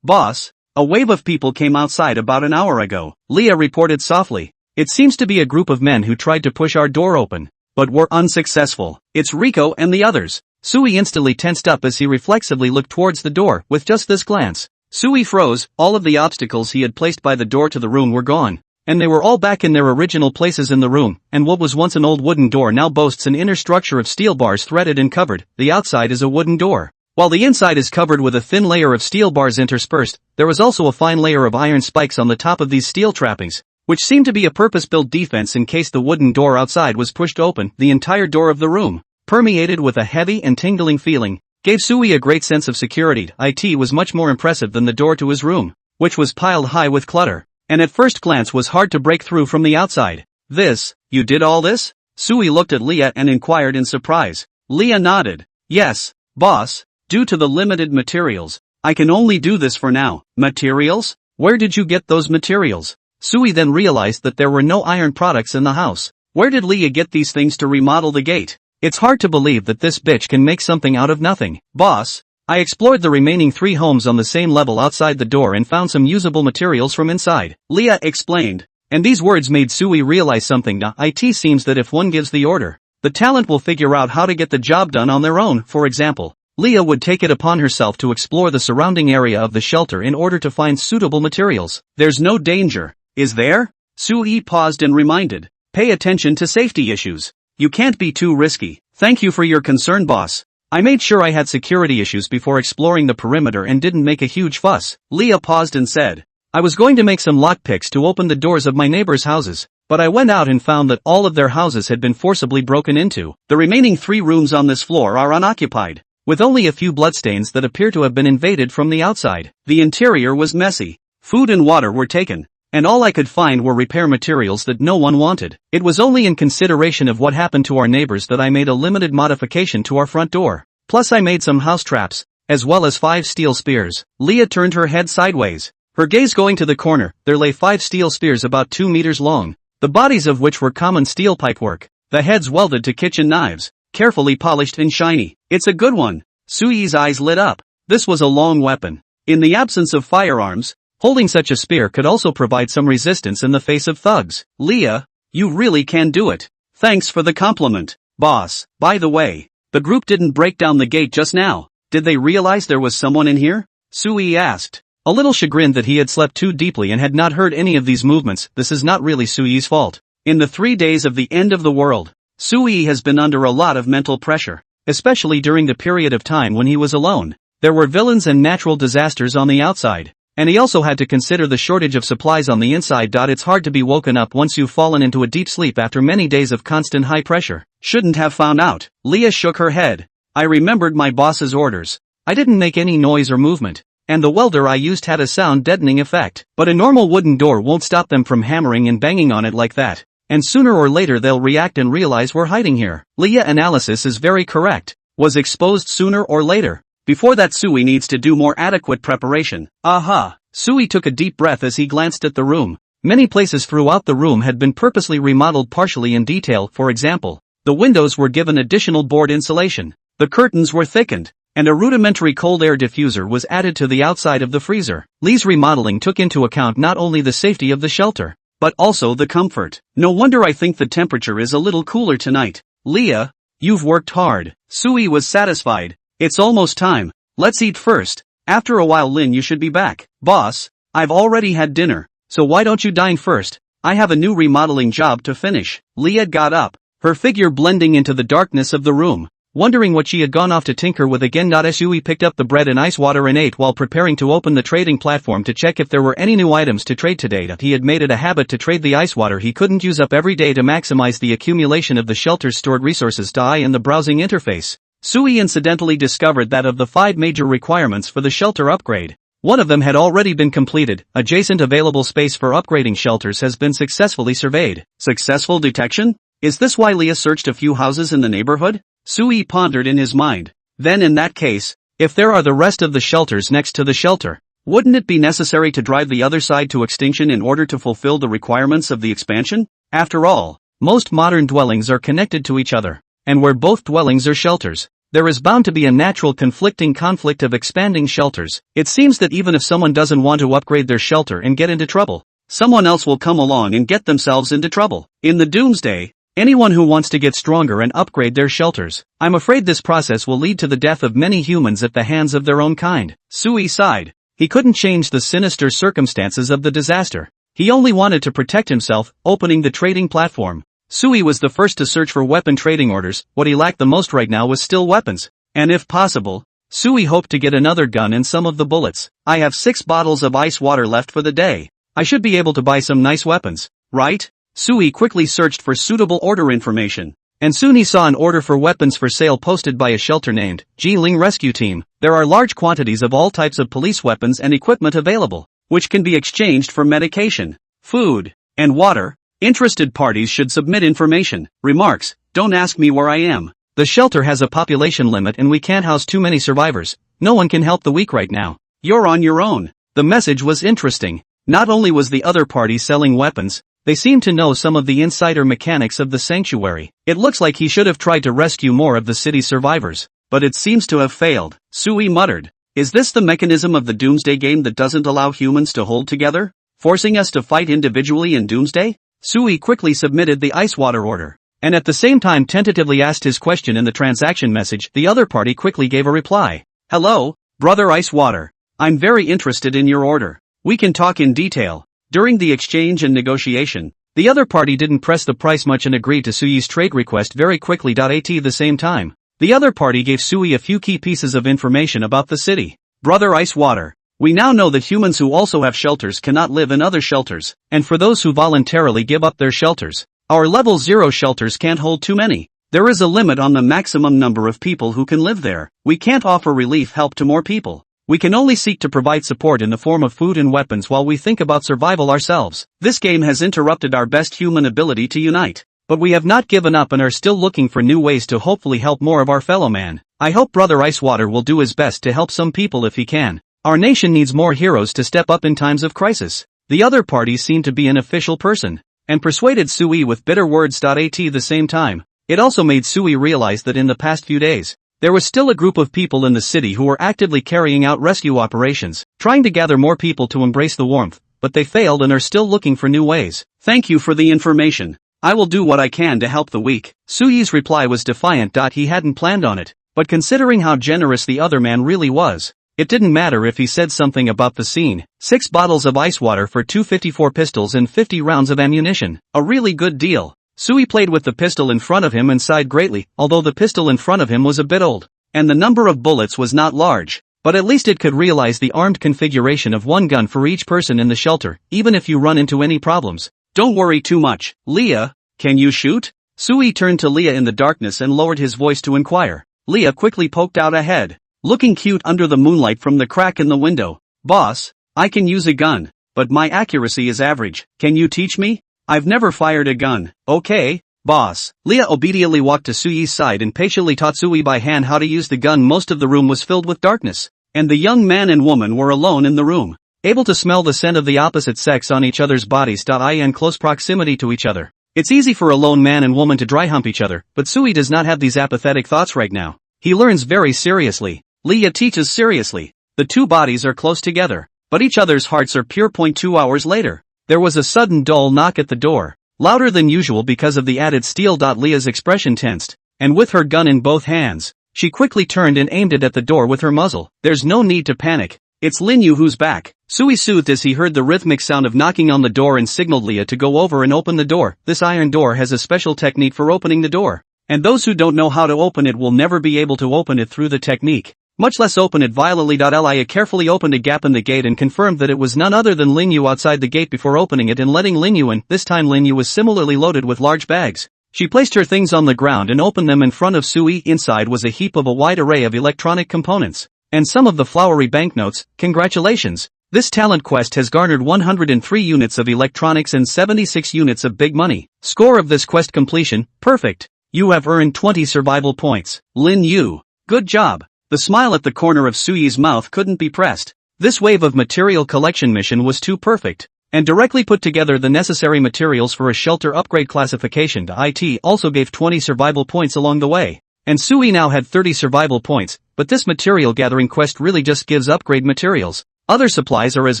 Boss, a wave of people came outside about an hour ago, Leah reported softly. It seems to be a group of men who tried to push our door open, but were unsuccessful. It's Rico and the others. Sui instantly tensed up as he reflexively looked towards the door. With just this glance, Sui froze. All of the obstacles he had placed by the door to the room were gone, and they were all back in their original places in the room, and what was once an old wooden door now boasts an inner structure of steel bars threaded and covered. The outside is a wooden door, while the inside is covered with a thin layer of steel bars interspersed. There was also a fine layer of iron spikes on the top of these steel trappings, which seemed to be a purpose-built defense in case the wooden door outside was pushed open. The entire door of the room, permeated with a heavy and tingling feeling, gave Sui a great sense of security. It was much more impressive than the door to his room, which was piled high with clutter, and at first glance was hard to break through from the outside. You did all this? Sui looked at Leah and inquired in surprise. Leah nodded. Yes, boss, due to the limited materials, I can only do this for now. Materials? Where did you get those materials? Sui then realized that there were no iron products in the house. Where did Leah get these things to remodel the gate? It's hard to believe that this bitch can make something out of nothing. Boss, I explored the remaining 3 homes on the same level outside the door and found some usable materials from inside, Leah explained. And these words made Sui realize something. It seems that if one gives the order, the talent will figure out how to get the job done on their own. For example, Leah would take it upon herself to explore the surrounding area of the shelter in order to find suitable materials. There's no danger, is there? Sui paused and reminded. Pay attention to safety issues. You can't be too risky. Thank you for your concern, boss. I made sure I had security issues before exploring the perimeter and didn't make a huge fuss. Leah paused and said, I was going to make some lockpicks to open the doors of my neighbors' houses, but I went out and found that all of their houses had been forcibly broken into. The remaining 3 rooms on this floor are unoccupied, with only a few bloodstains that appear to have been invaded from the outside. The interior was messy. Food and water were taken, and all I could find were repair materials that no one wanted. It was only in consideration of what happened to our neighbors that I made a limited modification to our front door. Plus I made some house traps, as well as 5 steel spears. Leah turned her head sideways, her gaze going to the corner. There lay 5 steel spears about 2 meters long, the bodies of which were common steel pipework, the heads welded to kitchen knives, carefully polished and shiny. It's a good one. Sui's eyes lit up. This was a long weapon. In the absence of firearms, holding such a spear could also provide some resistance in the face of thugs. Leah, you really can do it. Thanks for the compliment, boss. By the way, the group didn't break down the gate just now. Did they realize there was someone in here? Sui asked, a little chagrined that he had slept too deeply and had not heard any of these movements. This is not really Sui's fault. In the 3 days of the end of the world, Sui has been under a lot of mental pressure, especially during the period of time when he was alone. There were villains and natural disasters on the outside, and he also had to consider the shortage of supplies on the inside. It's hard to be woken up once you've fallen into a deep sleep after many days of constant high pressure. Shouldn't have found out. Leah shook her head. I remembered my boss's orders. I didn't make any noise or movement, and the welder I used had a sound deadening effect. But a normal wooden door won't stop them from hammering and banging on it like that, and sooner or later they'll react and realize we're hiding here. Leah analysis is very correct. Was exposed sooner or later. Before that, Sui needs to do more adequate preparation. Aha! Sui took a deep breath as he glanced at the room. Many places throughout the room had been purposely remodeled partially in detail. For example, the windows were given additional board insulation, the curtains were thickened, and a rudimentary cold air diffuser was added to the outside of the freezer. Lee's remodeling took into account not only the safety of the shelter, but also the comfort. No wonder I think the temperature is a little cooler tonight. Leah, you've worked hard. Sui was satisfied. It's almost time. Let's eat first. After a while, Lin, you should be back. Boss, I've already had dinner, so why don't you dine first? I have a new remodeling job to finish. Leah got up, her figure blending into the darkness of the room. Wondering what she had gone off to tinker with again. Sui picked up the bread and ice water and ate while preparing to open the trading platform to check if there were any new items to trade today. He had made it a habit to trade the ice water he couldn't use up every day to maximize the accumulation of the shelter's stored resources. In the browsing interface, Sui incidentally discovered that of the 5 major requirements for the shelter upgrade, one of them had already been completed. Adjacent available space for upgrading shelters has been successfully surveyed. Successful detection? Is this why Leah searched a few houses in the neighborhood? Sui pondered in his mind. Then in that case, if there are the rest of the shelters next to the shelter, wouldn't it be necessary to drive the other side to extinction in order to fulfill the requirements of the expansion? After all, most modern dwellings are connected to each other, and where both dwellings are shelters, there is bound to be a natural conflict of expanding shelters. It seems that even if someone doesn't want to upgrade their shelter and get into trouble, someone else will come along and get themselves into trouble. In the doomsday, anyone who wants to get stronger and upgrade their shelters, I'm afraid this process will lead to the death of many humans at the hands of their own kind. Sui sighed. He couldn't change the sinister circumstances of the disaster. He only wanted to protect himself. Opening the trading platform, Sui was the first to search for weapon trading orders. What he lacked the most right now was still weapons. And if possible, Sui hoped to get another gun and some of the bullets. I have 6 bottles of ice water left for the day. I should be able to buy some nice weapons, right? Sui quickly searched for suitable order information, and soon he saw an order for weapons for sale posted by a shelter named Jiling Rescue Team. There are large quantities of all types of police weapons and equipment available, which can be exchanged for medication, food, and water. Interested parties should submit information. Remarks: don't ask me where I am. The shelter has a population limit and we can't house too many survivors. No one can help the weak right now. You're on your own. The message was interesting. Not only was the other party selling weapons, they seemed to know some of the insider mechanics of the sanctuary. It looks like he should have tried to rescue more of the city's survivors, but it seems to have failed. Sui muttered. Is this the mechanism of the Doomsday game that doesn't allow humans to hold together, forcing us to fight individually in Doomsday? Sui quickly submitted the ice water order, and at the same time tentatively asked his question in the transaction message. The other party quickly gave a reply. Hello, brother Ice Water. I'm very interested in your order. We can talk in detail. During the exchange and negotiation, the other party didn't press the price much and agreed to Sui's trade request very quickly. At the same time, the other party gave Sui a few key pieces of information about the city. Brother Ice Water, we now know that humans who also have shelters cannot live in other shelters, and for those who voluntarily give up their shelters, our level 0 shelters can't hold too many. There is a limit on the maximum number of people who can live there. We can't offer relief help to more people. We can only seek to provide support in the form of food and weapons while we think about survival ourselves. This game has interrupted our best human ability to unite, but we have not given up and are still looking for new ways to hopefully help more of our fellow man. I hope Brother Ice Water will do his best to help some people if he can. Our nation needs more heroes to step up in times of crisis. The other party seemed to be an official person, and persuaded Sui with bitter words. At the same time, it also made Sui realize that in the past few days, there was still a group of people in the city who were actively carrying out rescue operations, trying to gather more people to embrace the warmth, but they failed and are still looking for new ways. Thank you for the information. I will do what I can to help the weak. Sui's reply was defiant. He hadn't planned on it, but considering how generous the other man really was, it didn't matter if he said something about the scene. 6 bottles of ice water for 254 pistols and 50 rounds of ammunition. A really good deal. Sui played with the pistol in front of him and sighed greatly, although the pistol in front of him was a bit old, and the number of bullets was not large, but at least it could realize the armed configuration of 1 gun for each person in the shelter, even if you run into any problems. Don't worry too much. Leah, can you shoot? Sui turned to Leah in the darkness and lowered his voice to inquire. Leah quickly poked out a head, looking cute under the moonlight from the crack in the window. Boss, I can use a gun, but my accuracy is average. Can you teach me? I've never fired a gun. Okay, boss. Leah obediently walked to Sui's side and patiently taught Sui by hand how to use the gun. Most of the room was filled with darkness, and the young man and woman were alone in the room, able to smell the scent of the opposite sex on each other's bodies. In close proximity to each other. It's easy for a lone man and woman to dry hump each other, but Sui does not have these apathetic thoughts right now. He learns very seriously. Leah teaches seriously. The two bodies are close together, but each other's hearts are pure. 2 hours later, there was a sudden dull knock at the door, louder than usual because of the added steel. Leah's expression tensed, and with her gun in both hands, she quickly turned and aimed it at the door with her muzzle. There's no need to panic. it's Lin Yu who's back. Sui soothed as he heard the rhythmic sound of knocking on the door and signaled Leah to go over and open the door. This iron door has a special technique for opening the door, and those who don't know how to open it will never be able to open it through the technique, much less open it violently. Leah carefully opened a gap in the gate and confirmed that it was none other than Lin Yu outside the gate before opening it and letting Lin Yu in. This time Lin Yu was similarly loaded with large bags. She placed her things on the ground and opened them in front of Sui. Inside was a heap of a wide array of electronic components, and some of the flowery banknotes. Congratulations! This talent quest has garnered 103 units of electronics and 76 units of big money. Score of this quest completion, perfect. You have earned 20 survival points. Lin Yu, good job. The smile at the corner of Sui's mouth couldn't be pressed. This wave of material collection mission was too perfect, and directly put together the necessary materials for a shelter upgrade. Classification to IT also gave 20 survival points along the way, and Sui now had 30 survival points, but this material gathering quest really just gives upgrade materials. Other supplies are as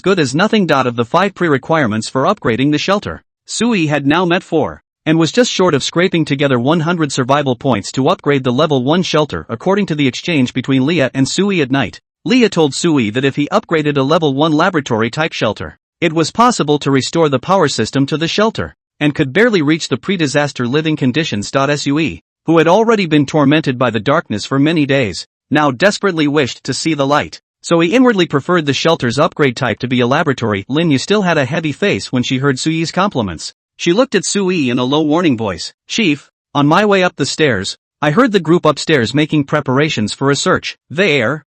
good as nothing. Of the 5 pre-requirements for upgrading the shelter, Sui had now met 4, and was just short of scraping together 100 survival points to upgrade the level 1 shelter. According to the exchange between Leah and Sui at night, Leah told Sui that if he upgraded a level 1 laboratory-type shelter, it was possible to restore the power system to the shelter, and could barely reach the pre-disaster living conditions. Sui, who had already been tormented by the darkness for many days, now desperately wished to see the light, so he inwardly preferred the shelter's upgrade type to be a laboratory. Lin Yu still had a heavy face when she heard Sui's compliments. She looked at Sui in a low warning voice. Chief, on my way up the stairs, I heard the group upstairs making preparations for a search. They're,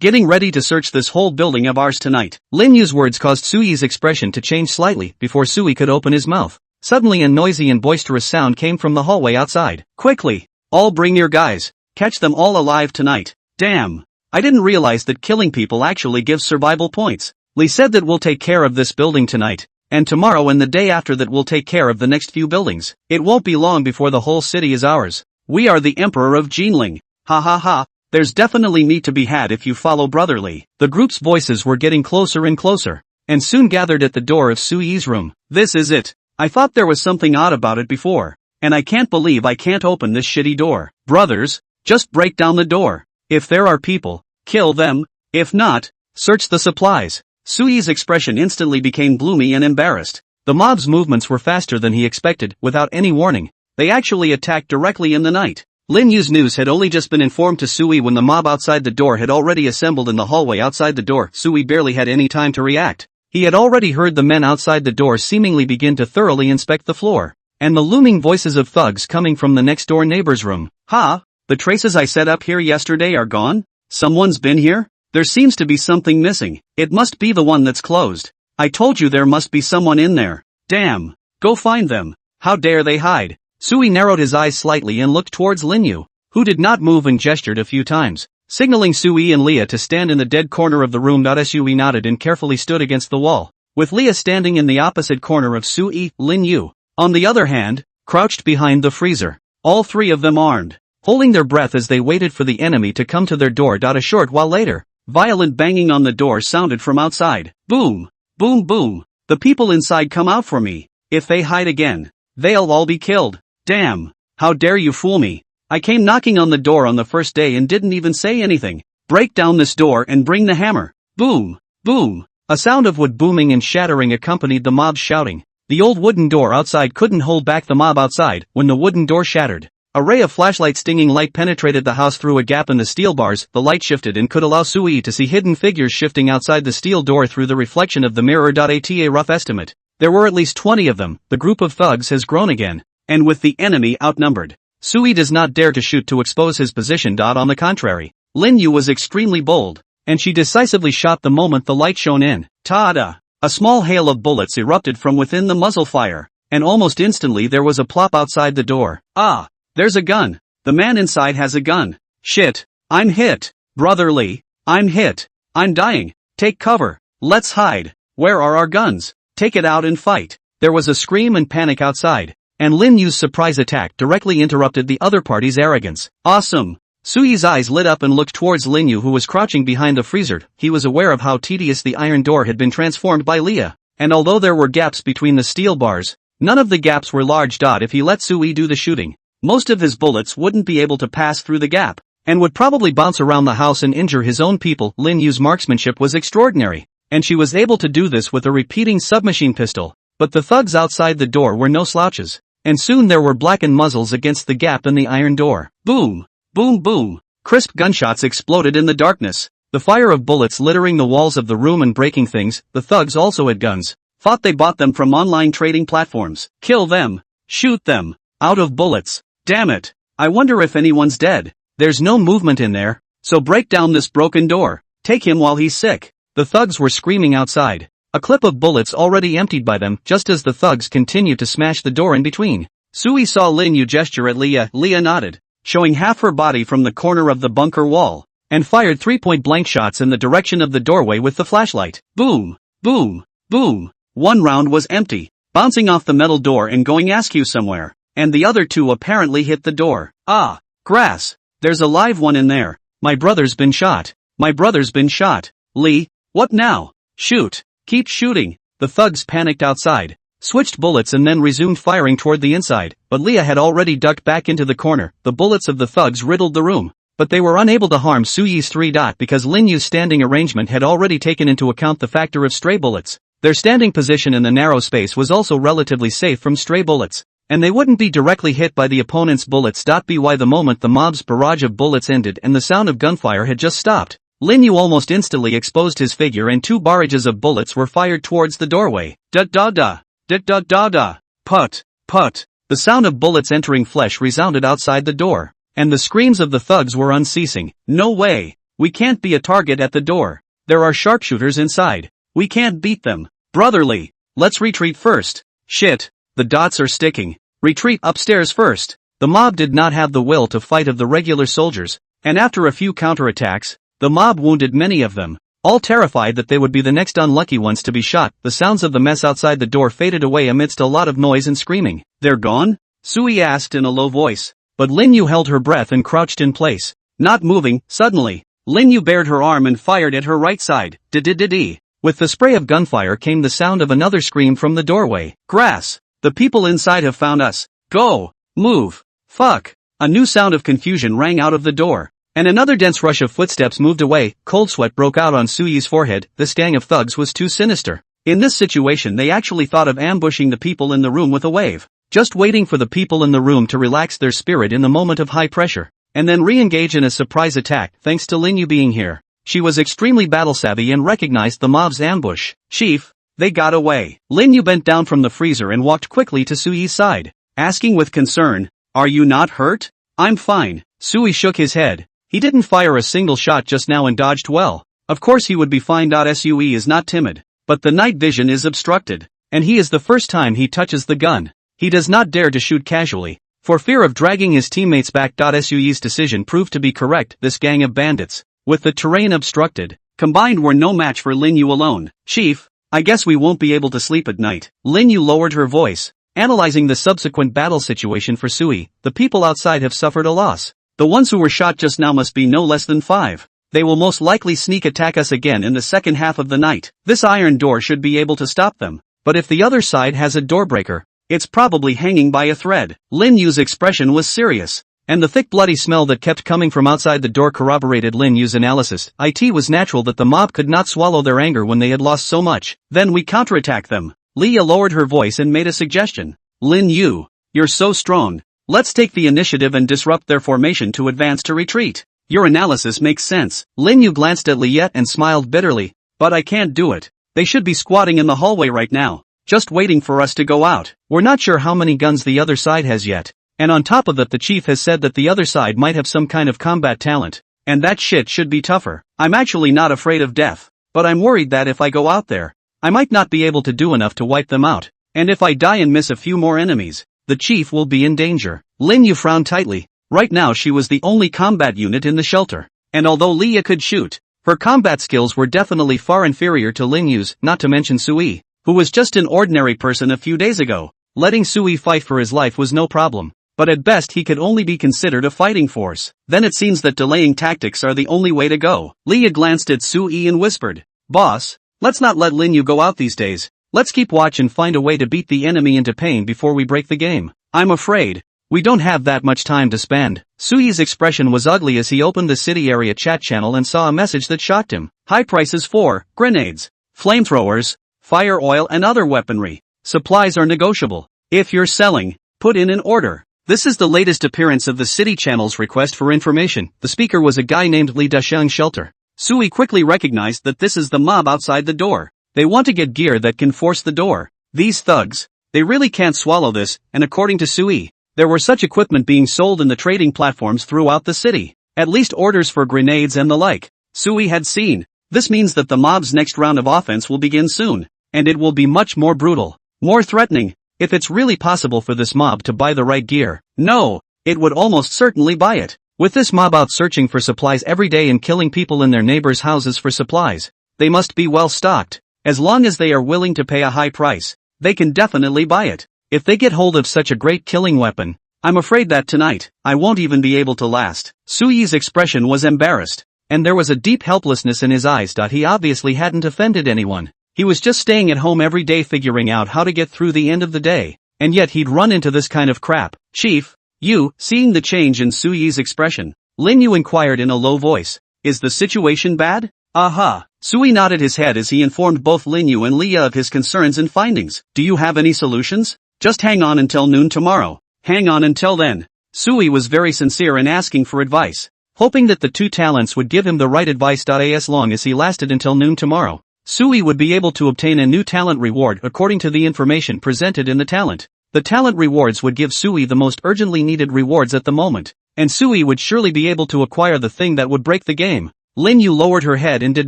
getting ready to search this whole building of ours tonight. Lin Yu's words caused Sui's expression to change slightly before Sui could open his mouth. Suddenly a noisy and boisterous sound came from the hallway outside. Quickly, all bring your guys. Catch them all alive tonight. Damn. I didn't realize that killing people actually gives survival points. Lee said that we'll take care of this building tonight, and tomorrow and the day after that we'll take care of the next few buildings. It won't be long before the whole city is ours. We are the Emperor of Jinling. Ha ha ha. There's definitely meat to be had if you follow brotherly. The group's voices were getting closer and closer, and soon gathered at the door of Sui's room. This is it. I thought there was something odd about it before, and I can't believe I can't open this shitty door. Brothers, just break down the door. If there are people, kill them. If not, search the supplies. Sui's expression instantly became gloomy and embarrassed. The mob's movements were faster than he expected. Without any warning, they actually attacked directly in the night. Lin Yu's news had only just been informed to Sui when the mob outside the door had already assembled in the hallway outside the door. Sui barely had any time to react. He had already heard the men outside the door seemingly begin to thoroughly inspect the floor, and the looming voices of thugs coming from the next door neighbor's room. Ha! The traces I set up here yesterday are gone? Someone's been here? There seems to be something missing. It must be the one that's closed. I told you there must be someone in there. Damn. Go find them. How dare they hide? Sui narrowed his eyes slightly and looked towards Lin Yu, who did not move and gestured a few times, signaling Sui and Leah to stand in the dead corner of the room. Sui nodded and carefully stood against the wall, with Leah standing in the opposite corner of Sui. Lin Yu, on the other hand, crouched behind the freezer, all 3 of them armed, holding their breath as they waited for the enemy to come to their door. A short while later, violent banging on the door sounded from outside. Boom! Boom boom! The people inside come out for me. If they hide again, they'll all be killed. Damn! How dare you fool me? I came knocking on the door on the first day and didn't even say anything. Break down this door and bring the hammer. Boom! Boom! A sound of wood booming and shattering accompanied the mob's shouting. The old wooden door outside couldn't hold back the mob outside when the wooden door shattered. A ray of flashlight stinging light penetrated the house through a gap in the steel bars. The light shifted and could allow Sui to see hidden figures shifting outside the steel door through the reflection of the mirror. At a rough estimate, there were at least 20 of them. The group of thugs has grown again, and with the enemy outnumbered, Sui does not dare to shoot to expose his position. On the contrary, Lin Yu was extremely bold, and she decisively shot the moment the light shone in. Ta-da! A small hail of bullets erupted from within the muzzle fire, and almost instantly there was a plop outside the door. Ah! There's a gun. The man inside has a gun. Shit. I'm hit. Brotherly. I'm hit. I'm dying. Take cover. Let's hide. Where are our guns? Take it out and fight. There was a scream and panic outside, and Lin Yu's surprise attack directly interrupted the other party's arrogance. Awesome. Sui's eyes lit up and looked towards Lin Yu, who was crouching behind the freezer. He was aware of how tedious the iron door had been transformed by Leah, and although there were gaps between the steel bars, none of the gaps were large. If he let Sui do the shooting, most of his bullets wouldn't be able to pass through the gap. and would probably bounce around the house and injure his own people. Lin Yu's marksmanship was extraordinary, and she was able to do this with a repeating submachine pistol. But the thugs outside the door were no slouches, and soon there were blackened muzzles against the gap in the iron door. Boom! Boom boom! Crisp gunshots exploded in the darkness, the fire of bullets littering the walls of the room and breaking things. The thugs also had guns. Thought they bought them from online trading platforms. Kill them! Shoot them! Out of bullets! Damn it! I wonder if anyone's dead. There's no movement in there, so break down this broken door. Take him while he's sick. The thugs were screaming outside, a clip of bullets already emptied by them just as the thugs continued to smash the door in between. Sui saw Lin Yu gesture at Leah. Leah nodded, showing half her body from the corner of the bunker wall, and fired 3 point-blank shots in the direction of the doorway with the flashlight. Boom! Boom! Boom! One round was empty, bouncing off the metal door and going askew somewhere, and the other two apparently hit the door. Ah! Grass! There's a live one in there. My brother's been shot. My brother's been shot. Lee, what now? Shoot! Keep shooting! The thugs panicked outside, switched bullets and then resumed firing toward the inside, but Leah had already ducked back into the corner. The bullets of the thugs riddled the room, but they were unable to harm Suyi's 3. Because Lin Yu's standing arrangement had already taken into account the factor of stray bullets. Their standing position in the narrow space was also relatively safe from stray bullets, and they wouldn't be directly hit by the opponent's bullets. By the moment the mob's barrage of bullets ended and the sound of gunfire had just stopped, Lin Yu almost instantly exposed his figure and 2 barrages of bullets were fired towards the doorway. Da-da-da! Da-da-da-da! Put! Put! The sound of bullets entering flesh resounded outside the door, and the screams of the thugs were unceasing. No way! We can't be a target at the door. There are sharpshooters inside. We can't beat them. Brotherly! Let's retreat first. Shit! The dots are sticking. Retreat upstairs first. The mob did not have the will to fight of the regular soldiers, and after a few counterattacks, the mob wounded many of them, all terrified that they would be the next unlucky ones to be shot. The sounds of the mess outside the door faded away amidst a lot of noise and screaming. They're gone? Sui asked in a low voice, but Lin Yu held her breath and crouched in place, not moving. Suddenly, Lin Yu bared her arm and fired at her right side. D-d-d-d. With the spray of gunfire came the sound of another scream from the doorway. Grass! The people inside have found us. Go! Move! Fuck! A new sound of confusion rang out of the door, and another dense rush of footsteps moved away. Cold sweat broke out on Suyi's forehead. This gang of thugs was too sinister. In this situation they actually thought of ambushing the people in the room with a wave, just waiting for the people in the room to relax their spirit in the moment of high pressure, and then re-engage in a surprise attack. Thanks to Lin Yu being here, she was extremely battle-savvy and recognized the mob's ambush. Chief, they got away. Lin Yu bent down from the freezer and walked quickly to Suyi's side, asking with concern, "Are you not hurt?" "I'm fine." Sui shook his head. He didn't fire a single shot just now and dodged well. Of course he would be fine. Sui is not timid, but the night vision is obstructed, and he is the first time he touches the gun. He does not dare to shoot casually, for fear of dragging his teammates back. Sui's decision proved to be correct. This gang of bandits, with the terrain obstructed, combined were no match for Lin Yu alone. "Chief, I guess we won't be able to sleep at night." Lin Yu lowered her voice, analyzing the subsequent battle situation for Sui. "The people outside have suffered a loss. The ones who were shot just now must be no less than 5. They will most likely sneak attack us again in the second half of the night. This iron door should be able to stop them, but if the other side has a doorbreaker, it's probably hanging by a thread." Lin Yu's expression was serious, and the thick bloody smell that kept coming from outside the door corroborated Lin Yu's analysis. It was natural that the mob could not swallow their anger when they had lost so much. "Then we counterattack them." Leah lowered her voice and made a suggestion. "Lin Yu, you're so strong. Let's take the initiative and disrupt their formation to advance to retreat. Your analysis makes sense." Lin Yu glanced at Liette and smiled bitterly. "But I can't do it. They should be squatting in the hallway right now, just waiting for us to go out. We're not sure how many guns the other side has yet, and on top of that the chief has said that the other side might have some kind of combat talent, and that shit should be tougher. I'm actually not afraid of death, but I'm worried that if I go out there, I might not be able to do enough to wipe them out, and if I die and miss a few more enemies, the chief will be in danger." Lin Yu frowned tightly. Right now she was the only combat unit in the shelter, and although Leah could shoot, her combat skills were definitely far inferior to Lin Yu's, not to mention Sui, who was just an ordinary person a few days ago. Letting Sui fight for his life was no problem, but at best he could only be considered a fighting force. Then it seems that delaying tactics are the only way to go. Leah glanced at Sui and whispered, "Boss, let's not let Lin Yu go out these days. Let's keep watch and find a way to beat the enemy into pain before we break the game." "I'm afraid We don't have that much time to spend. Sui's expression was ugly as he opened the city area chat channel and saw a message that shocked him. High prices for grenades, flamethrowers, fire oil and other weaponry. Supplies are negotiable. If you're selling, put in an order. This is the latest appearance of the city channel's request for information. The speaker was a guy named Li Dasheng Shelter. Sui quickly recognized that this is the mob outside the door. They want to get gear that can force the door. These thugs, they really can't swallow this, and according to Sui, there were such equipment being sold in the trading platforms throughout the city. At least orders for grenades and the like. Sui had seen. This means that the mob's next round of offense will begin soon. And it will be much more brutal. More threatening. If it's really possible for this mob to buy the right gear, no, it would almost certainly buy it. With this mob out searching for supplies every day and killing people in their neighbors' houses for supplies, they must be well stocked. As long as they are willing to pay a high price, they can definitely buy it. If they get hold of such a great killing weapon, I'm afraid that tonight, I won't even be able to last. Sui's expression was embarrassed, and there was a deep helplessness in his eyes. He obviously hadn't offended anyone. He was just staying at home every day figuring out how to get through the end of the day, and yet he'd run into this kind of crap. Chief, you, seeing the change in Sui's expression, Lin Yu inquired in a low voice, is the situation bad? Aha. Sui nodded his head as he informed both Lin Yu and Leah of his concerns and findings. Do you have any solutions? Just hang on until noon tomorrow. Hang on until then. Sui was very sincere in asking for advice, hoping that the two talents would give him the right advice. As long as he lasted until noon tomorrow, Sui would be able to obtain a new talent reward according to the information presented in the talent. The talent rewards would give Sui the most urgently needed rewards at the moment, and Sui would surely be able to acquire the thing that would break the game. Lin Yu lowered her head and did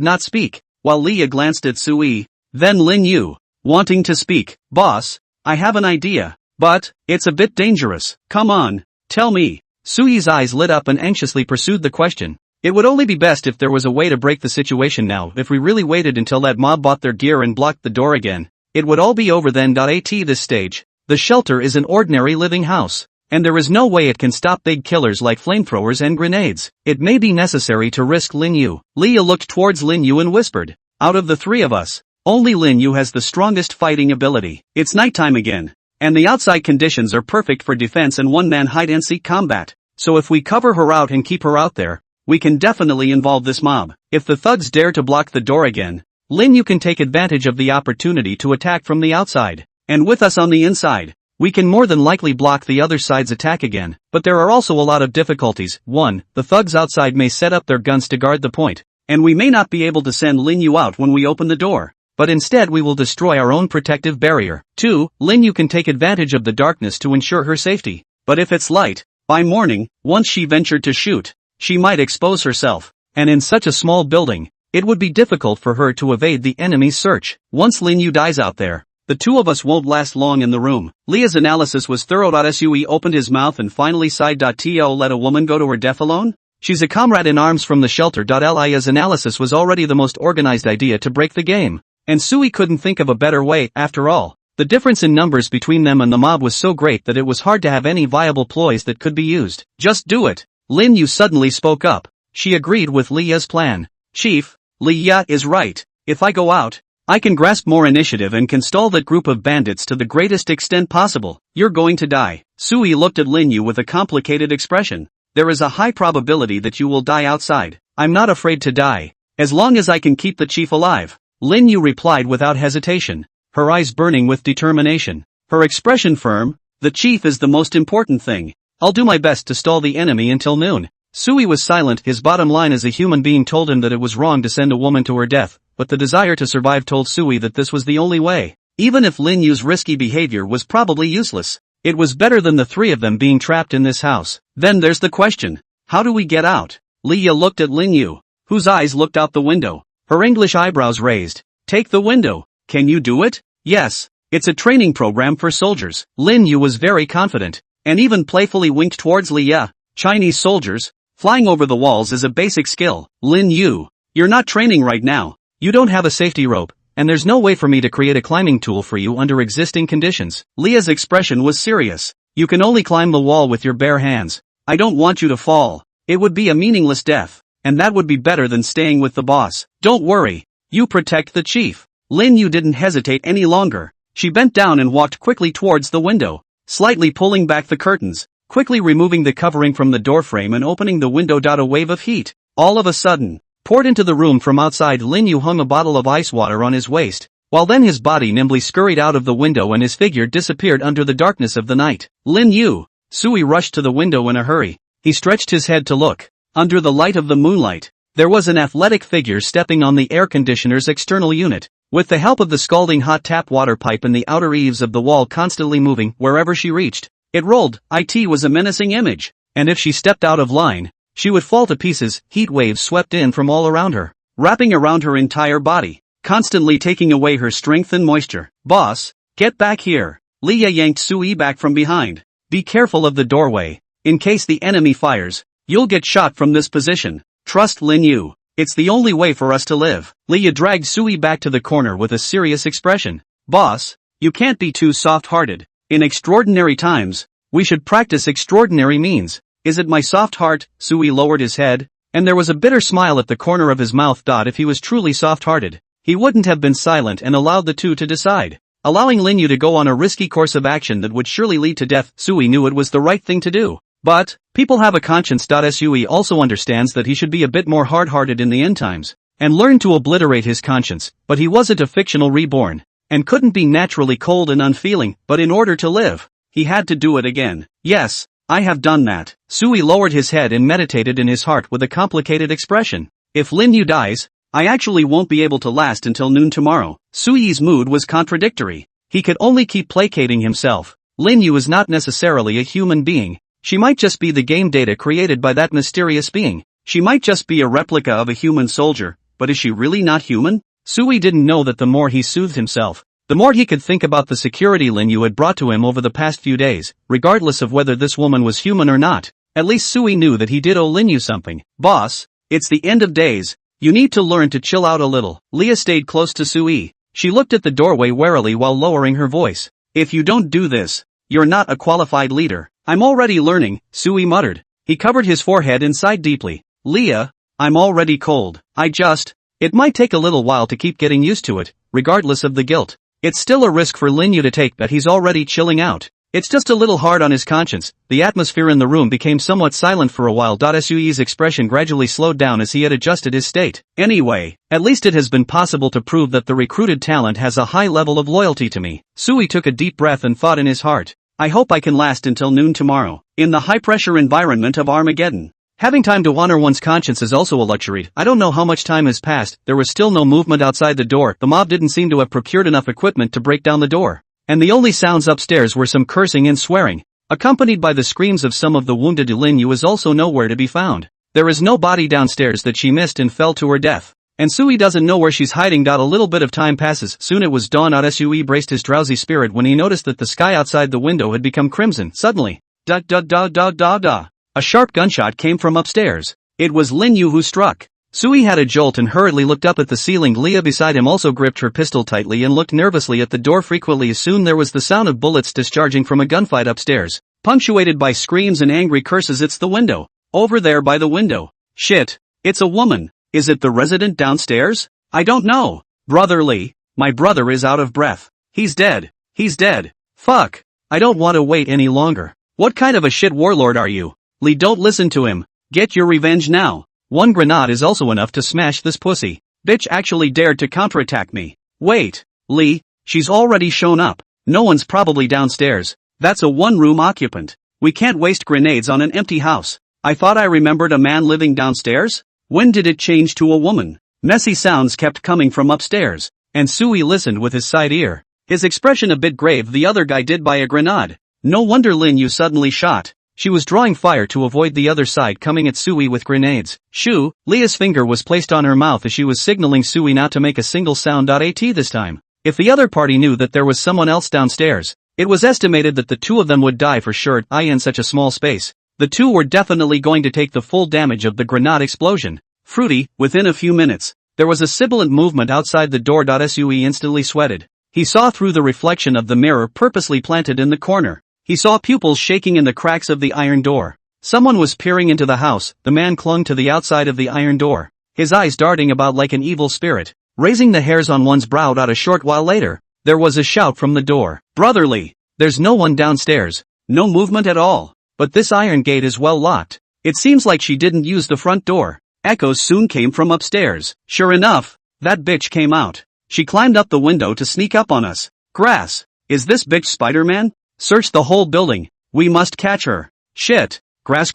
not speak, while Leah glanced at Sui. Then Lin Yu, wanting to speak, boss, I have an idea, but it's a bit dangerous. Come on, tell me. Sui's eyes lit up and anxiously pursued the question. It would only be best if there was a way to break the situation now. If we really waited until that mob bought their gear and blocked the door again, it would all be over then. At this stage, the shelter is an ordinary living house, and there is no way it can stop big killers like flamethrowers and grenades. It may be necessary to risk Lin Yu. Leah looked towards Lin Yu and whispered, out of the three of us, only Lin Yu has the strongest fighting ability. It's nighttime again, and the outside conditions are perfect for defense and one-man hide-and-seek combat. So if we cover her out and keep her out there, we can definitely involve this mob. If the thugs dare to block the door again, Lin Yu can take advantage of the opportunity to attack from the outside. And with us on the inside, we can more than likely block the other side's attack again. But there are also a lot of difficulties. 1. The thugs outside may set up their guns to guard the point, and we may not be able to send Lin Yu out when we open the door. But instead we will destroy our own protective barrier. 2. Lin Yu can take advantage of the darkness to ensure her safety. But if it's light, by morning, once she ventured to shoot, she might expose herself, and in such a small building, it would be difficult for her to evade the enemy's search. Once Lin Yu dies out there, the two of us won't last long in the room. Leah's analysis was thorough. Sui opened his mouth and finally sighed. To let a woman go to her death alone? She's a comrade in arms from the shelter. Lia's analysis was already the most organized idea to break the game, and Sui couldn't think of a better way. After all, the difference in numbers between them and the mob was so great that it was hard to have any viable ploys that could be used. Just do it. Lin Yu suddenly spoke up. She agreed with Leah's plan. Chief, Leah is right. If I go out, I can grasp more initiative and can stall that group of bandits to the greatest extent possible. You're going to die. Sui looked at Lin Yu with a complicated expression. There is a high probability that you will die outside. I'm not afraid to die, as long as I can keep the chief alive. Lin Yu replied without hesitation, her eyes burning with determination. Her expression firm. The chief is the most important thing. I'll do my best to stall the enemy until noon. Sui was silent. His bottom line as a human being told him that it was wrong to send a woman to her death, but the desire to survive told Sui that this was the only way. Even if Lin Yu's risky behavior was probably useless, it was better than the three of them being trapped in this house. Then there's the question, how do we get out? Leah looked at Lin Yu, whose eyes looked out the window, her English eyebrows raised. Take the window. Can you do it? Yes. It's a training program for soldiers. Lin Yu was very confident, and even playfully winked towards Leah. Chinese soldiers, flying over the walls is a basic skill. Lin Yu, you're not training right now. You don't have a safety rope, and there's no way for me to create a climbing tool for you under existing conditions. Leah's expression was serious. You can only climb the wall with your bare hands. I don't want you to fall. It would be a meaningless death, and that would be better than staying with the boss. Don't worry. You protect the chief. Lin Yu didn't hesitate any longer. She bent down and walked quickly towards the window, slightly pulling back the curtains. quickly removing the covering from the doorframe and opening the window. A wave of heat, all of a sudden, poured into the room from outside. Lin Yu hung a bottle of ice water on his waist, while then his body nimbly scurried out of the window and his figure disappeared under the darkness of the night. Lin Yu! Sui rushed to the window in a hurry. He stretched his head to look. Under the light of the moonlight, there was an athletic figure stepping on the air conditioner's external unit, with the help of the scalding hot tap water pipe and the outer eaves of the wall constantly moving wherever she reached. It rolled. It was a menacing image, and if she stepped out of line, she would fall to pieces. Heat waves swept in from all around her, wrapping around her entire body, constantly taking away her strength and moisture. Boss, get back here. Leah yanked Sui back from behind. Be careful of the doorway. In case the enemy fires, you'll get shot from this position. Trust Lin Yu. It's the only way for us to live. Leah dragged Sui back to the corner with a serious expression. Boss, you can't be too soft-hearted. In extraordinary times, we should practice extraordinary means. Is it my soft heart? Sui lowered his head, and there was a bitter smile at the corner of his mouth. If he was truly soft-hearted, he wouldn't have been silent and allowed the two to decide, allowing Lin Yu to go on a risky course of action that would surely lead to death. Sui knew it was the right thing to do. But, people have a conscience. Sui also understands that he should be a bit more hard-hearted in the end times, and learn to obliterate his conscience, but he wasn't a fictional reborn, and couldn't be naturally cold and unfeeling, but in order to live, he had to do it again. Yes, I have done that. Sui lowered his head and meditated in his heart with a complicated expression. If Lin Yu dies, I actually won't be able to last until noon tomorrow. Sui's mood was contradictory. He could only keep placating himself. Lin Yu is not necessarily a human being. She might just be the game data created by that mysterious being. She might just be a replica of a human soldier, but is she really not human? Sui didn't know that the more he soothed himself, the more he could think about the security Lin Yu had brought to him over the past few days, regardless of whether this woman was human or not. At least Sui knew that he did owe Lin Yu something. Boss, it's the end of days. You need to learn to chill out a little. Leah stayed close to Sui. She looked at the doorway warily while lowering her voice. If you don't do this, you're not a qualified leader. I'm already learning, Sui muttered. He covered his forehead and sighed deeply. Leah, I'm already cold. It might take a little while to keep getting used to it, regardless of the guilt. It's still a risk for Lin Yu to take, but he's already chilling out. It's just a little hard on his conscience. The atmosphere in the room became somewhat silent for a while. Sui's expression gradually slowed down as he had adjusted his state. Anyway, at least it has been possible to prove that the recruited talent has a high level of loyalty to me. Sui took a deep breath and thought in his heart. I hope I can last until noon tomorrow. In the high-pressure environment of Armageddon, having time to honor one's conscience is also a luxury. I don't know how much time has passed. There was still no movement outside the door. The mob didn't seem to have procured enough equipment to break down the door, and the only sounds upstairs were some cursing and swearing, accompanied by the screams of some of the wounded. Lin Yu is also nowhere to be found. There is no body downstairs that she missed and fell to her death, and Sui doesn't know where she's hiding. A little bit of time passes. Soon it was dawn. Sui braced his drowsy spirit when he noticed that the sky outside the window had become crimson. Suddenly, a sharp gunshot came from upstairs. It was Lin Yu who struck. Sui had a jolt and hurriedly looked up at the ceiling. Leah beside him also gripped her pistol tightly and looked nervously at the door frequently. Soon there was the sound of bullets discharging from a gunfight upstairs, punctuated by screams and angry curses. It's the window. Over there by the window. Shit. It's a woman. Is it the resident downstairs? I don't know. Brother Lee, my brother is out of breath. He's dead. He's dead. Fuck. I don't want to wait any longer. What kind of a shit warlord are you? Lee, don't listen to him. Get your revenge now. One grenade is also enough to smash this pussy. Bitch actually dared to counterattack me. Wait, Lee, she's already shown up. No one's probably downstairs. That's a one-room occupant. We can't waste grenades on an empty house. I thought I remembered a man living downstairs? When did it change to a woman? Messy sounds kept coming from upstairs, and Sui listened with his side ear, his expression a bit grave. The other guy did buy a grenade. No wonder Lin Yu suddenly shot. She was drawing fire to avoid the other side coming at Sui with grenades. Shoo! Leah's finger was placed on her mouth as she was signaling Sui not to make a single sound. This time, if the other party knew that there was someone else downstairs, it was estimated that the two of them would die for sure. In such a small space, the two were definitely going to take the full damage of the grenade explosion. Fruity, within a few minutes, there was a sibilant movement outside the door. Sui instantly sweated. He saw through the reflection of the mirror purposely planted in the corner. He saw pupils shaking in the cracks of the iron door. Someone was peering into the house. The man clung to the outside of the iron door, his eyes darting about like an evil spirit, raising the hairs on one's brow. A short while later, there was a shout from the door. Brotherly, there's no one downstairs. No movement at all. but this iron gate is well locked. It seems like she didn't use the front door. Echoes soon came from upstairs. Sure enough, that bitch came out. She climbed up the window to sneak up on us. Grass. Is this bitch Spider-Man? Search the whole building. We must catch her. Shit. Grass.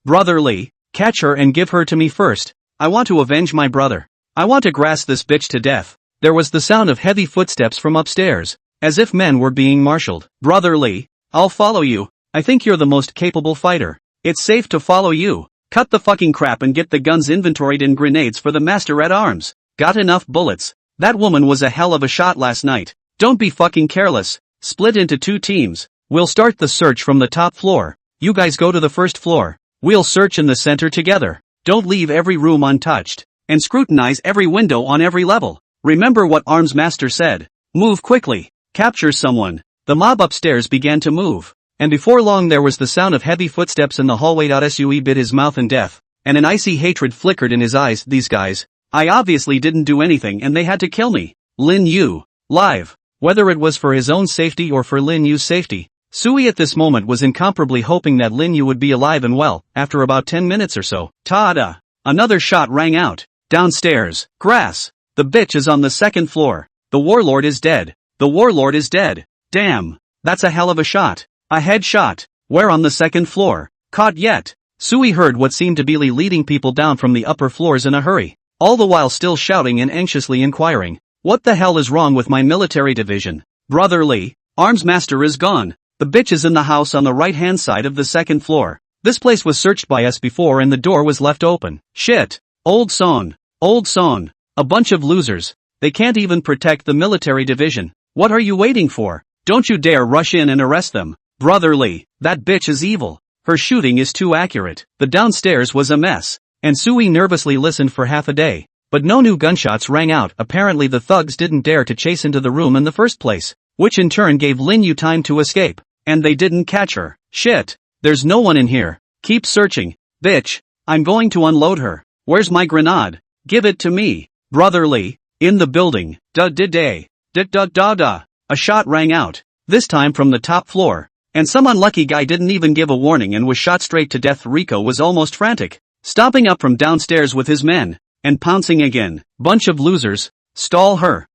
Brother Lee, catch her and give her to me first. I want to avenge my brother. I want to grass this bitch to death. There was the sound of heavy footsteps from upstairs, as if men were being marshaled. Brother Lee, I'll follow you. I think you're the most capable fighter. It's safe to follow you. Cut the fucking crap and get the guns inventoried and grenades for the master at arms. Got enough bullets. That woman was a hell of a shot last night. Don't be fucking careless. Split into 2 teams. We'll start the search from the top floor. You guys go to the first floor. We'll search in the center together. Don't leave every room untouched. And scrutinize every window on every level. Remember what Arms Master said. Move quickly. Capture someone. The mob upstairs began to move. And before long there was the sound of heavy footsteps in the hallway. Sue bit his mouth in death, and an icy hatred flickered in his eyes. These guys. I obviously didn't do anything and they had to kill me. Lin Yu. Live. Whether it was for his own safety or for Lin Yu's safety, Sui at this moment was incomparably hoping that Lin Yu would be alive and well, after about 10 minutes or so. Ta-da! Another shot rang out. Downstairs. Grass. The bitch is on the 2nd floor. The warlord is dead. The warlord is dead. Damn. That's a hell of a shot. A headshot. Where on the 2nd floor? Caught yet? Sui heard what seemed to be Lee leading people down from the upper floors in a hurry, all the while still shouting and anxiously inquiring, what the hell is wrong with my military division? Brother Lee, Arms Master is gone. The bitch is in the house on the right-hand side of the 2nd floor. This place was searched by us before and the door was left open. Shit. Old Son. Old Son. A bunch of losers. They can't even protect the military division. What are you waiting for? Don't you dare rush in and arrest them. Brother Lee, that bitch is evil. Her shooting is too accurate. The downstairs was a mess, and Sui nervously listened for half a day. But no new gunshots rang out. Apparently the thugs didn't dare to chase into the room in the first place, which in turn gave Lin Yu time to escape. And they didn't catch her. Shit. There's no one in here. Keep searching. Bitch. I'm going to unload her. Where's my grenade? Give it to me. Brother Lee. In the building. Da-da-day. Da-da-da-da. A shot rang out. This time from the top floor. And some unlucky guy didn't even give a warning and was shot straight to death. Rico was almost frantic, stomping up from downstairs with his men, and pouncing again. Bunch of losers. Stall her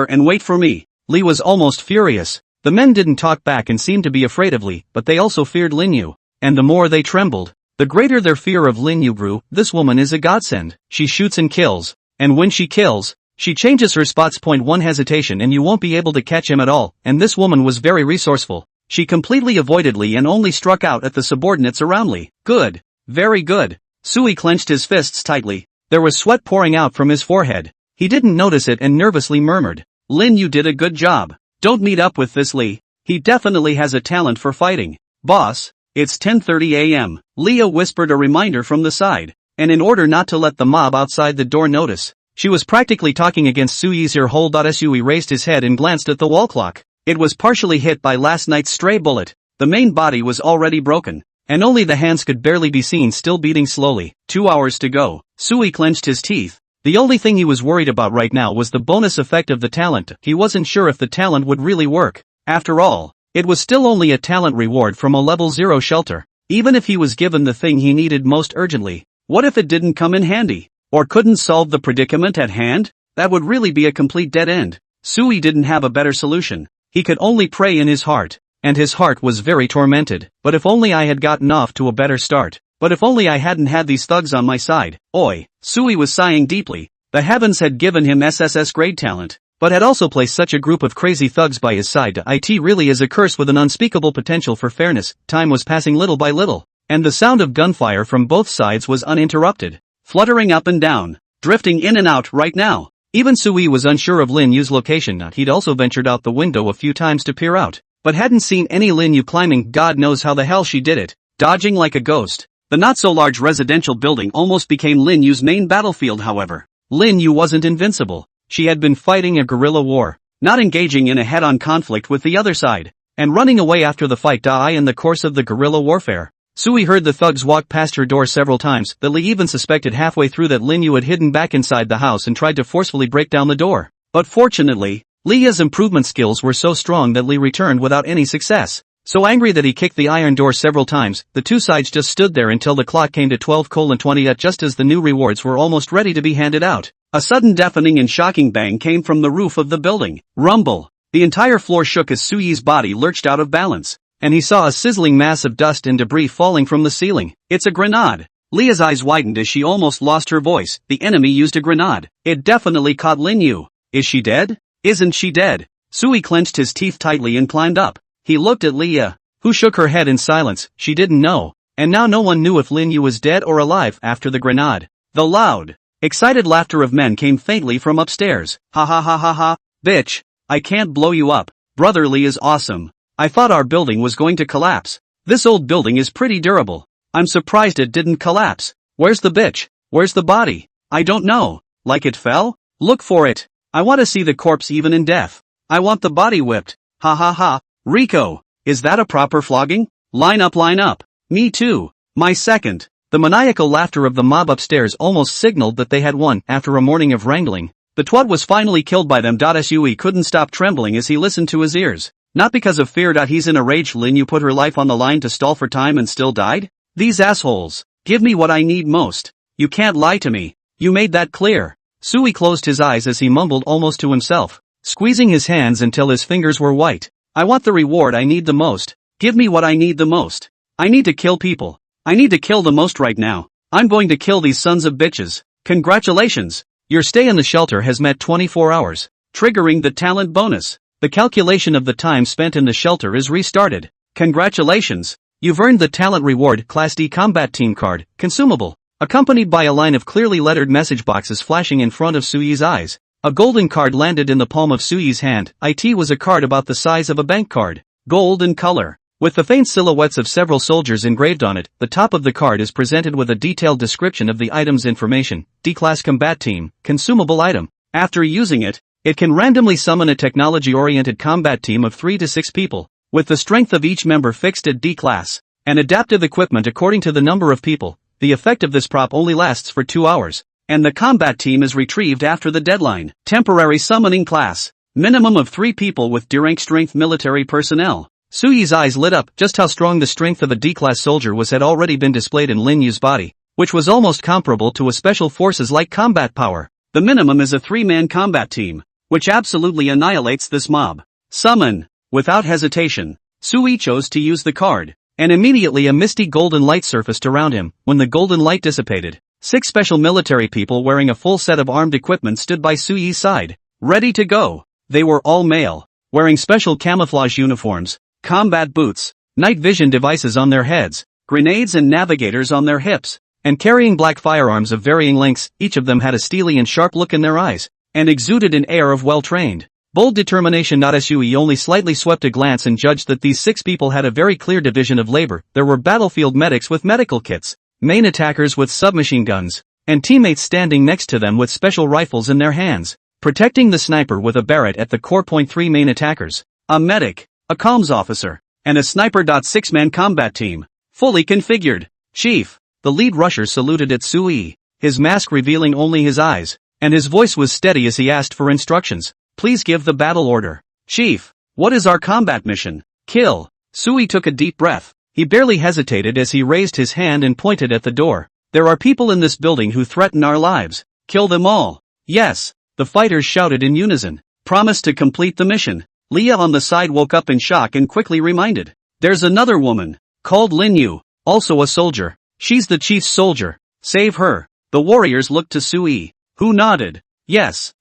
and wait for me. Lee was almost furious. The men didn't talk back and seemed to be afraid of Lee, but they also feared Lin Yu. And the more they trembled, the greater their fear of Lin Yu grew. This woman is a godsend. She shoots and kills. And when she kills, she changes her spots. One hesitation and you won't be able to catch him at all. And this woman was very resourceful. She completely avoided Lee and only struck out at the subordinates around Lee. Good. Very good. Sui clenched his fists tightly. There was sweat pouring out from his forehead. He didn't notice it and nervously murmured, Lin, you did a good job. Don't meet up with this Lee. He definitely has a talent for fighting. Boss, it's 10:30 a.m. Leah whispered a reminder from the side, and in order not to let the mob outside the door notice, she was practically talking against Sui's ear hole. Sui raised his head and glanced at the wall clock. It was partially hit by last night's stray bullet. The main body was already broken, and only the hands could barely be seen, still beating slowly. 2 hours to go. Sui clenched his teeth. The only thing he was worried about right now was the bonus effect of the talent. He wasn't sure if the talent would really work. After all, it was still only a talent reward from a level 0 shelter. Even if he was given the thing he needed most urgently, what if it didn't come in handy? Or couldn't solve the predicament at hand? That would really be a complete dead end. Sui didn't have a better solution. He could only pray in his heart, and his heart was very tormented. But if only I had gotten off to a better start. But if only I hadn't had these thugs on my side. Oi, Sui was sighing deeply. The heavens had given him SSS grade talent, but had also placed such a group of crazy thugs by his side. It really is a curse with an unspeakable potential for fairness. Time was passing little by little, and the sound of gunfire from both sides was uninterrupted, fluttering up and down, drifting in and out right now. Even Sui was unsure of Lin Yu's location. He'd also ventured out the window a few times to peer out, but hadn't seen any Lin Yu climbing. God knows how the hell she did it, dodging like a ghost. The not-so-large residential building almost became Lin Yu's main battlefield. However, Lin Yu wasn't invincible. She had been fighting a guerrilla war, not engaging in a head-on conflict with the other side, and running away after the fight. In the course of the guerrilla warfare, Sui heard the thugs walk past her door several times. The Lee even suspected halfway through that Lin Yu had hidden back inside the house and tried to forcefully break down the door. But fortunately, Leah's improvement skills were so strong that Lee returned without any success. So angry that he kicked the iron door several times, the two sides just stood there until the clock came to 12:20 just as the new rewards were almost ready to be handed out. A sudden deafening and shocking bang came from the roof of the building. Rumble. The entire floor shook as Suyi's body lurched out of balance, and he saw a sizzling mass of dust and debris falling from the ceiling. It's a grenade. Leah's eyes widened as she almost lost her voice. The enemy used a grenade. It definitely caught Lin Yu. Is she dead? Isn't she dead? Sui clenched his teeth tightly and climbed up. He looked at Leah, who shook her head in silence. She didn't know, and now no one knew if Lin Yu was dead or alive after the grenade. The loud, excited laughter of men came faintly from upstairs. Ha ha ha ha ha, bitch, I can't blow you up. Brother Lee is awesome. I thought our building was going to collapse. This old building is pretty durable. I'm surprised it didn't collapse. Where's the bitch? Where's the body? I don't know. Like it fell? Look for it. I want to see the corpse even in death. I want the body whipped. Ha ha ha. Rico, is that a proper flogging? Line up, line up. Me too. My second. The maniacal laughter of the mob upstairs almost signaled that they had won. After a morning of wrangling, the twat was finally killed by them. Sui couldn't stop trembling as he listened to his ears. Not because of fear. He's in a rage. Lin Yu put her life on the line to stall for time and still died? These assholes. Give me what I need most. You can't lie to me. You made that clear. Sui closed his eyes as he mumbled almost to himself, squeezing his hands until his fingers were white. I want the reward I need the most. Give me what I need the most. I need to kill people. I need to kill the most right now. I'm going to kill these sons of bitches. Congratulations. Your stay in the shelter has met 24 hours, triggering the talent bonus. The calculation of the time spent in the shelter is restarted. Congratulations. You've earned the talent reward Class D combat team card, consumable, accompanied by a line of clearly lettered message boxes flashing in front of Suyi's eyes. A golden card landed in the palm of Suyi's hand. It was a card about the size of a bank card, gold in color, with the faint silhouettes of several soldiers engraved on it. The top of the card is presented with a detailed description of the item's information. D-Class Combat Team, consumable item. After using it, it can randomly summon a technology-oriented combat team of 3 to 6 people, with the strength of each member fixed at D-Class, and adaptive equipment according to the number of people. The effect of this prop only lasts for 2 hours, and the combat team is retrieved after the deadline. Temporary summoning class. Minimum of 3 people with D-rank strength military personnel. Suyi's eyes lit up. Just how strong the strength of a D-class soldier was had already been displayed in Lin Yu's body, which was almost comparable to a special forces-like combat power. The minimum is a 3-man combat team, which absolutely annihilates this mob. Summon. Without hesitation, Sui chose to use the card, and immediately a misty golden light surfaced around him. When the golden light dissipated, 6 special military people wearing a full set of armed equipment stood by Suyi's side, ready to go. They were all male, wearing special camouflage uniforms, combat boots, night vision devices on their heads, grenades and navigators on their hips, and carrying black firearms of varying lengths. Each of them had a steely and sharp look in their eyes, and exuded an air of well-trained, bold determination. Sui only slightly swept a glance and judged that these 6 people had a very clear division of labor. There were battlefield medics with medical kits, main attackers with submachine guns, and teammates standing next to them with special rifles in their hands, protecting the sniper with a Barrett at the core. 3 main attackers, a medic, a comms officer, and a sniper. 6-man combat team, fully configured. Chief. The lead rusher saluted at Sui, his mask revealing only his eyes, and his voice was steady as he asked for instructions. Please give the battle order. Chief, what is our combat mission? Kill. Sui took a deep breath. He barely hesitated as he raised his hand and pointed at the door. There are people in this building who threaten our lives. Kill them all. Yes, the fighters shouted in unison. Promise to complete the mission. Leah on the side woke up in shock and quickly reminded. There's another woman, called Lin Yu, also a soldier. She's the chief's soldier. Save her. The warriors looked to Sui, who nodded. Yes,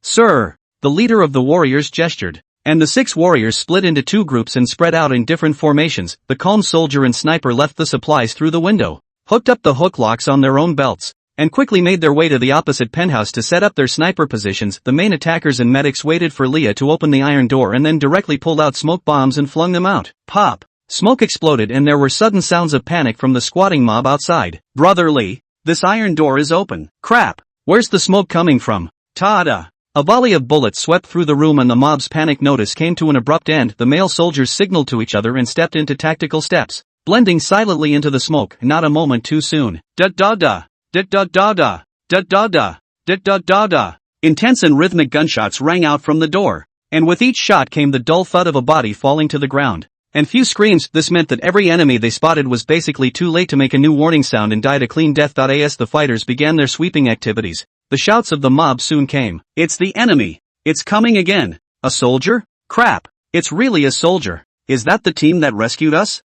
sir. The leader of the warriors gestured, and the 6 warriors split into 2 groups and spread out in different formations. The calm soldier and sniper left the supplies through the window, hooked up the hook locks on their own belts, and quickly made their way to the opposite penthouse to set up their sniper positions. The main attackers and medics waited for Leah to open the iron door and then directly pulled out smoke bombs and flung them out. Pop! Smoke exploded and there were sudden sounds of panic from the squatting mob outside. Brother Lee, this iron door is open. Crap! Where's the smoke coming from? Ta-da! A volley of bullets swept through the room and the mob's panic notice came to an abrupt end. The male soldiers signaled to each other and stepped into tactical steps, blending silently into the smoke. Not a moment too soon. Da-da-da! Da-da-da-da! Da-da-da! Da-da-da-da! Intense and rhythmic gunshots rang out from the door, and with each shot came the dull thud of a body falling to the ground. And few screams. This meant that every enemy they spotted was basically too late to make a new warning sound and died a clean death. As the fighters began their sweeping activities, the shouts of the mob soon came. It's the enemy! It's coming again! A soldier? Crap! It's really a soldier! Is that the team that rescued us?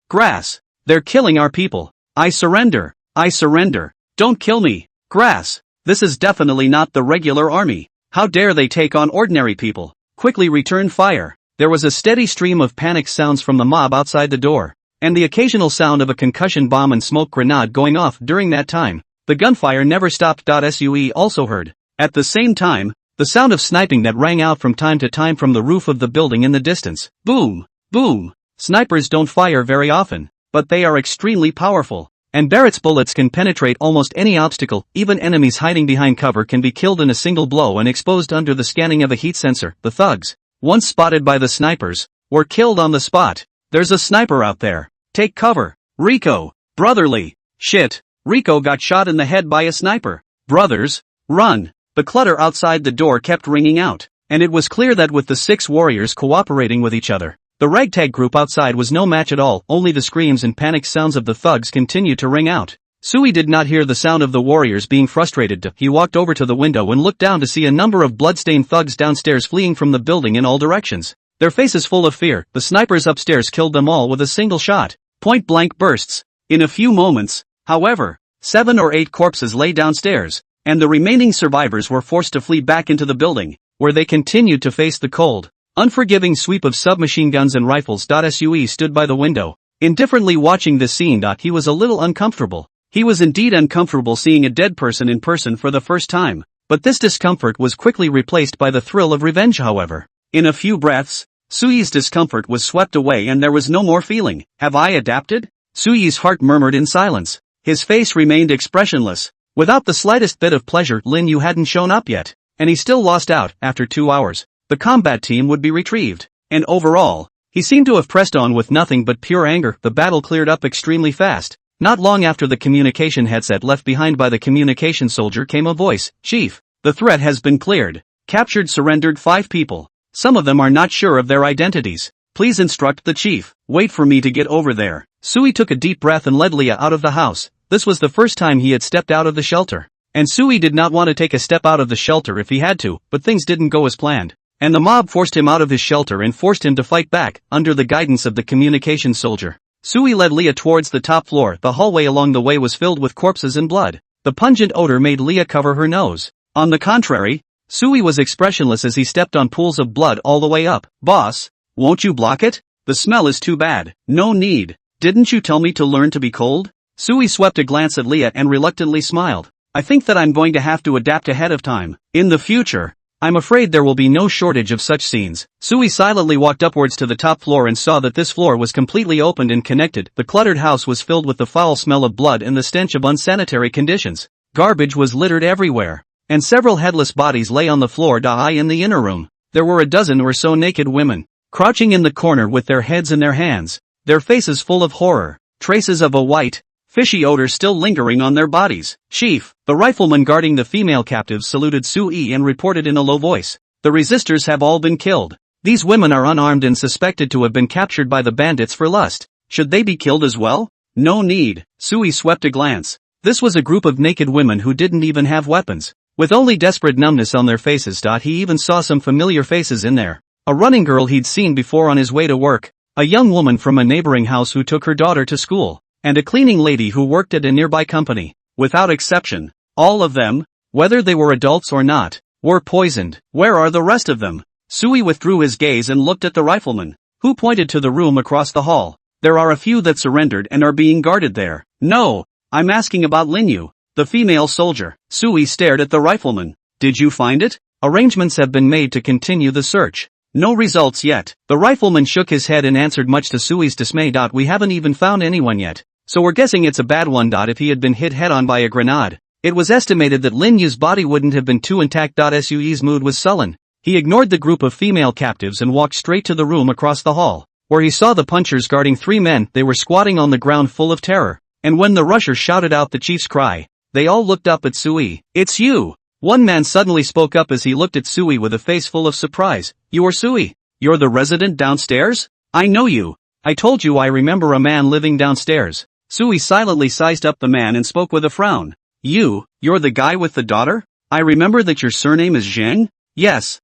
Grass! They're killing our people! I surrender! I surrender! Don't kill me! Grass! This is definitely not the regular army! How dare they take on ordinary people? Quickly return fire! There was a steady stream of panic sounds from the mob outside the door, and the occasional sound of a concussion bomb and smoke grenade going off during that time. The gunfire never stopped. Sue also heard, at the same time, the sound of sniping that rang out from time to time from the roof of the building in the distance. Boom! Boom! Snipers don't fire very often, but they are extremely powerful, and Barrett's bullets can penetrate almost any obstacle. Even enemies hiding behind cover can be killed in a single blow and exposed under the scanning of a heat sensor. The thugs, once spotted by the snipers, were killed on the spot. There's a sniper out there. Take cover. Rico. Brotherly. Shit. Rico got shot in the head by a sniper. Brothers, run. The clutter outside the door kept ringing out, and it was clear that with the 6 warriors cooperating with each other, the ragtag group outside was no match at all. Only the screams and panic sounds of the thugs continued to ring out. Sui did not hear the sound of the warriors being frustrated. He walked over to the window and looked down to see a number of bloodstained thugs downstairs fleeing from the building in all directions. Their faces full of fear. The snipers upstairs killed them all with a single shot. Point-blank bursts. In a few moments, however, 7 or 8 corpses lay downstairs, and the remaining survivors were forced to flee back into the building, where they continued to face the cold, unforgiving sweep of submachine guns and rifles. Sui stood by the window, indifferently watching this scene. He was a little uncomfortable. He was indeed uncomfortable seeing a dead person in person for the first time, but this discomfort was quickly replaced by the thrill of revenge. However, in a few breaths, Sui's discomfort was swept away and there was no more feeling. Have I adapted? Sui's heart murmured in silence. His face remained expressionless, without the slightest bit of pleasure. Lin Yu hadn't shown up yet, and he still lost out. After 2 hours, the combat team would be retrieved, and overall, he seemed to have pressed on with nothing but pure anger. The battle cleared up extremely fast. Not long after the communication headset left behind by the communication soldier came a voice. Chief, the threat has been cleared. Captured surrendered 5 people. Some of them are not sure of their identities. Please instruct the chief. Wait for me to get over there. Sui took a deep breath and led Leah out of the house. This was the first time he had stepped out of the shelter, and Sui did not want to take a step out of the shelter if he had to, but things didn't go as planned, and the mob forced him out of his shelter and forced him to fight back, under the guidance of the communication soldier. Sui led Leah towards the top floor. The hallway along the way was filled with corpses and blood. The pungent odor made Leah cover her nose. On the contrary, Sui was expressionless as he stepped on pools of blood all the way up. Boss, won't you block it? The smell is too bad. No need. Didn't you tell me to learn to be cold? Sui swept a glance at Leah and reluctantly smiled. I think that I'm going to have to adapt ahead of time. In the future, I'm afraid there will be no shortage of such scenes. Sui silently walked upwards to the top floor and saw that this floor was completely opened and connected. The cluttered house was filled with the foul smell of blood and the stench of unsanitary conditions. Garbage was littered everywhere, and several headless bodies lay on the floor. In the inner room, there were a dozen or so naked women, crouching in the corner with their heads in their hands, their faces full of horror, traces of a white, fishy odor still lingering on their bodies. Chief, the rifleman guarding the female captives saluted Sui and reported in a low voice. The resistors have all been killed. These women are unarmed and suspected to have been captured by the bandits for lust. Should they be killed as well? No need. Sui swept a glance. This was a group of naked women who didn't even have weapons, with only desperate numbness on their faces. He even saw some familiar faces in there. A running girl he'd seen before on his way to work, a young woman from a neighboring house who took her daughter to school, and a cleaning lady who worked at a nearby company. Without exception, all of them, whether they were adults or not, were poisoned. Where are the rest of them? Sui withdrew his gaze and looked at the rifleman, who pointed to the room across the hall. There are a few that surrendered and are being guarded there. No, I'm asking about Linyu, the female soldier. Sui stared at the rifleman. Did you find it? Arrangements have been made to continue the search. No results yet. The rifleman shook his head and answered, much to Sui's dismay. We haven't even found anyone yet. So we're guessing it's a bad one. If he had been hit head-on by a grenade, it was estimated that Lin Yu's body wouldn't have been too intact. Sui's mood was sullen. He ignored the group of female captives and walked straight to the room across the hall, where he saw the punchers guarding 3 men. They were squatting on the ground full of terror, and when the rusher shouted out the chief's cry, they all looked up at Sui. It's you! One man suddenly spoke up as he looked at Sui with a face full of surprise. You are Sui? You're the resident downstairs? I know you. I told you I remember a man living downstairs. Sui silently sized up the man and spoke with a frown. You're the guy with the daughter? I remember that your surname is Zheng? Yes,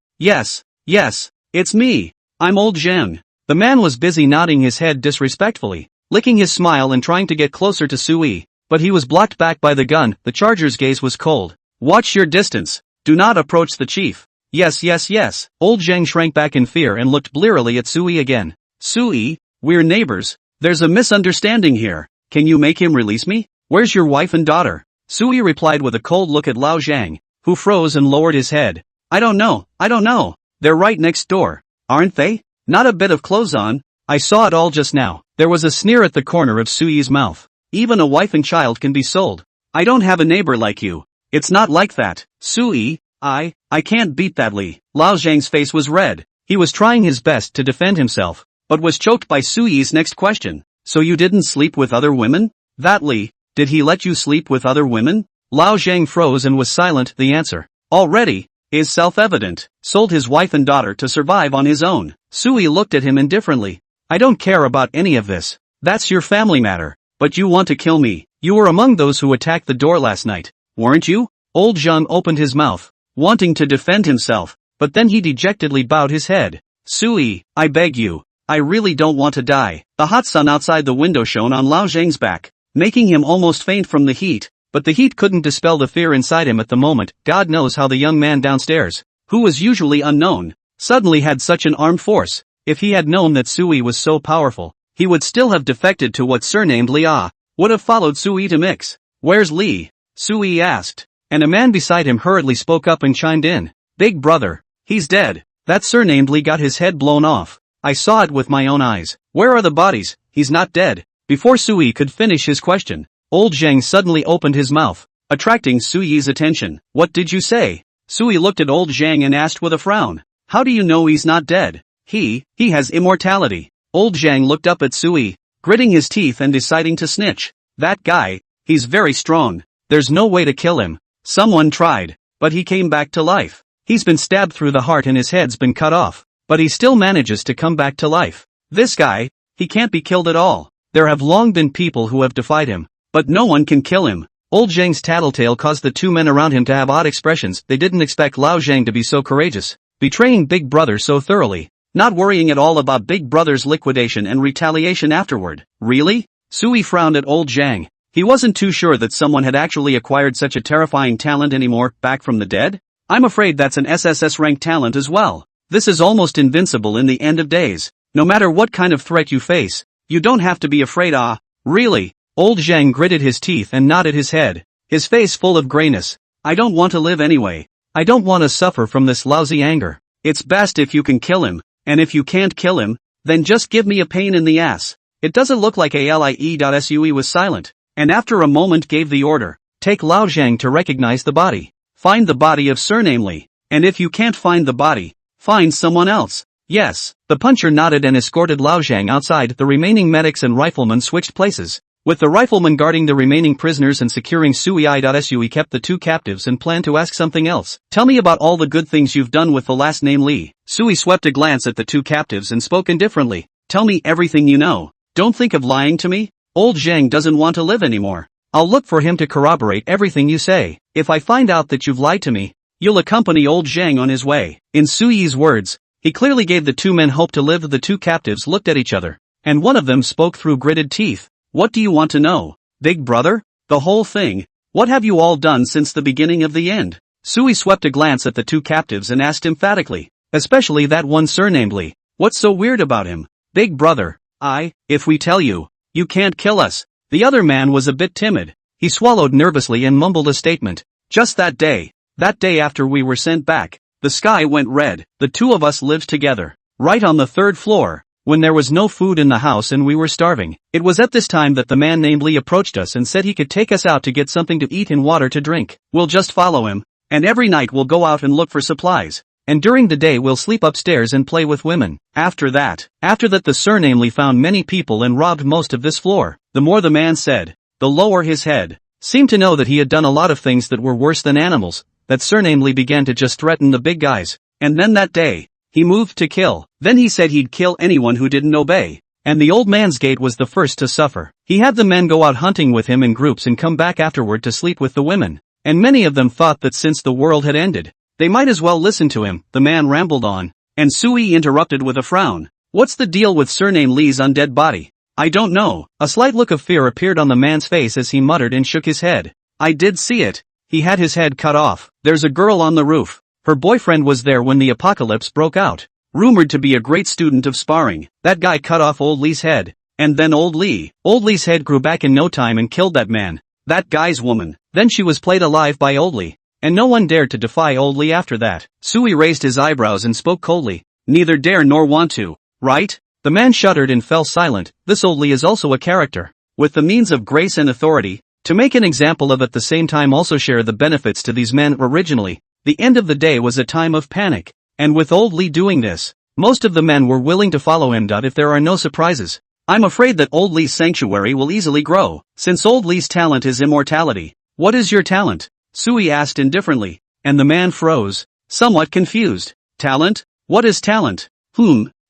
it's me. I'm old Zheng. The man was busy nodding his head disrespectfully, licking his smile and trying to get closer to Sui, but he was blocked back by the gun. The charger's gaze was cold. Watch your distance. Do not approach the chief. Yes. Old Zheng shrank back in fear and looked blearily at Sui again. Sui, we're neighbors. There's a misunderstanding here. Can you make him release me? Where's your wife and daughter? Sui replied with a cold look at Lao Zhang, who froze and lowered his head. I don't know. They're right next door. Aren't they? Not a bit of clothes on. I saw it all just now. There was a sneer at the corner of Sui's mouth. Even a wife and child can be sold. I don't have a neighbor like you. It's not like that. Sui, I can't beat that Li. Lao Zhang's face was red. He was trying his best to defend himself, but was choked by Sui's next question. So you didn't sleep with other women? That Li, did he let you sleep with other women? Lao Zhang froze and was silent. The answer, already, is self-evident. Sold his wife and daughter to survive on his own. Sui looked at him indifferently. I don't care about any of this. That's your family matter. But you want to kill me. You were among those who attacked the door last night, weren't you? Old Zheng opened his mouth, wanting to defend himself, but then he dejectedly bowed his head. Sui, I beg you. I really don't want to die. The hot sun outside the window shone on Lao Zheng's back, making him almost faint from the heat, but the heat couldn't dispel the fear inside him at the moment. God knows how the young man downstairs, who was usually unknown, suddenly had such an armed force. If he had known that Sui was so powerful, he would still have defected to what surnamed Li would have followed Sui to mix. Where's Li? Sui asked, and a man beside him hurriedly spoke up and chimed in. Big brother, he's dead. That surnamed Li got his head blown off. I saw it with my own eyes. Where are the bodies? He's not dead. Before Sui could finish his question, old Zheng suddenly opened his mouth, attracting Sui's attention. What did you say? Sui looked at old Zheng and asked with a frown. How do you know he's not dead? He has immortality. Old Zhang looked up at Sui, gritting his teeth and deciding to snitch. That guy, he's very strong. There's no way to kill him. Someone tried, but he came back to life. He's been stabbed through the heart and his head's been cut off, but he still manages to come back to life. This guy, he can't be killed at all. There have long been people who have defied him, but no one can kill him. Old Zhang's tattletale caused the two men around him to have odd expressions. They didn't expect Lao Zhang to be so courageous, betraying Big Brother so thoroughly, not worrying at all about Big Brother's liquidation and retaliation afterward. Really? Sui frowned at old Zhang. He wasn't too sure that someone had actually acquired such a terrifying talent anymore, back from the dead? I'm afraid that's an SSS rank talent as well. This is almost invincible in the end of days. No matter what kind of threat you face, you don't have to be afraid. Really? Old Zhang gritted his teeth and nodded his head, his face full of grayness. I don't want to live anyway. I don't want to suffer from this lousy anger. It's best if you can kill him, and if you can't kill him, then just give me a pain in the ass. It doesn't look like Ali.Sui was silent, and after a moment gave the order. Take Lao Zhang to recognize the body. Find the body of surname Li, and if you can't find the body, find someone else. Yes. The puncher nodded and escorted Lao Zhang outside. The remaining medics and riflemen switched places, with the rifleman guarding the remaining prisoners and securing Sui. Kept the two captives and planned to ask something else. Tell me about all the good things you've done with the last name Li. Sui swept a glance at the two captives and spoke indifferently. Tell me everything you know. Don't think of lying to me. Old Zhang doesn't want to live anymore. I'll look for him to corroborate everything you say. If I find out that you've lied to me, you'll accompany old Zhang on his way. In Sui's words, he clearly gave the two men hope to live. The two captives looked at each other, and one of them spoke through gritted teeth. What do you want to know, Big Brother? The whole thing. What have you all done since the beginning of the end? Sui swept a glance at the two captives and asked emphatically, especially that one surnamed Li. What's so weird about him? Big Brother, if we tell you, you can't kill us. The other man was a bit timid. He swallowed nervously and mumbled a statement. Just that day after we were sent back, the sky went red. The two of us lived together, right on the third floor, when there was no food in the house and we were starving. It was at this time that the man named Li approached us and said he could take us out to get something to eat and water to drink. We'll just follow him, and every night we'll go out and look for supplies, and during the day we'll sleep upstairs and play with women. After that the surname Li found many people and robbed most of this floor. The more the man said, the lower his head. Seemed to know that he had done a lot of things that were worse than animals. That surname Li began to just threaten the big guys, and then that day, he moved to kill. Then he said he'd kill anyone who didn't obey. And the old man's gate was the first to suffer. He had the men go out hunting with him in groups and come back afterward to sleep with the women. And many of them thought that since the world had ended, they might as well listen to him. The man rambled on. And Sui interrupted with a frown. What's the deal with surname Lee's undead body? I don't know. A slight look of fear appeared on the man's face as he muttered and shook his head. I did see it. He had his head cut off. There's a girl on the roof. Her boyfriend was there when the apocalypse broke out. Rumored to be a great student of sparring. That guy cut off old Lee's head. And then old Lee's head grew back in no time and killed that man. That guy's woman. Then she was played alive by old Lee. And no one dared to defy old Lee after that. Sui raised his eyebrows and spoke coldly. Neither dare nor want to. Right? The man shuddered and fell silent. This old Lee is also a character. With the means of grace and authority, to make an example of at the same time also share the benefits to these men. Originally, the end of the day was a time of panic. And with old Lee doing this, most of the men were willing to follow him. If there are no surprises, I'm afraid that old Lee's sanctuary will easily grow, since old Lee's talent is immortality. What is your talent? Sui asked indifferently, and the man froze, somewhat confused. Talent? What is talent?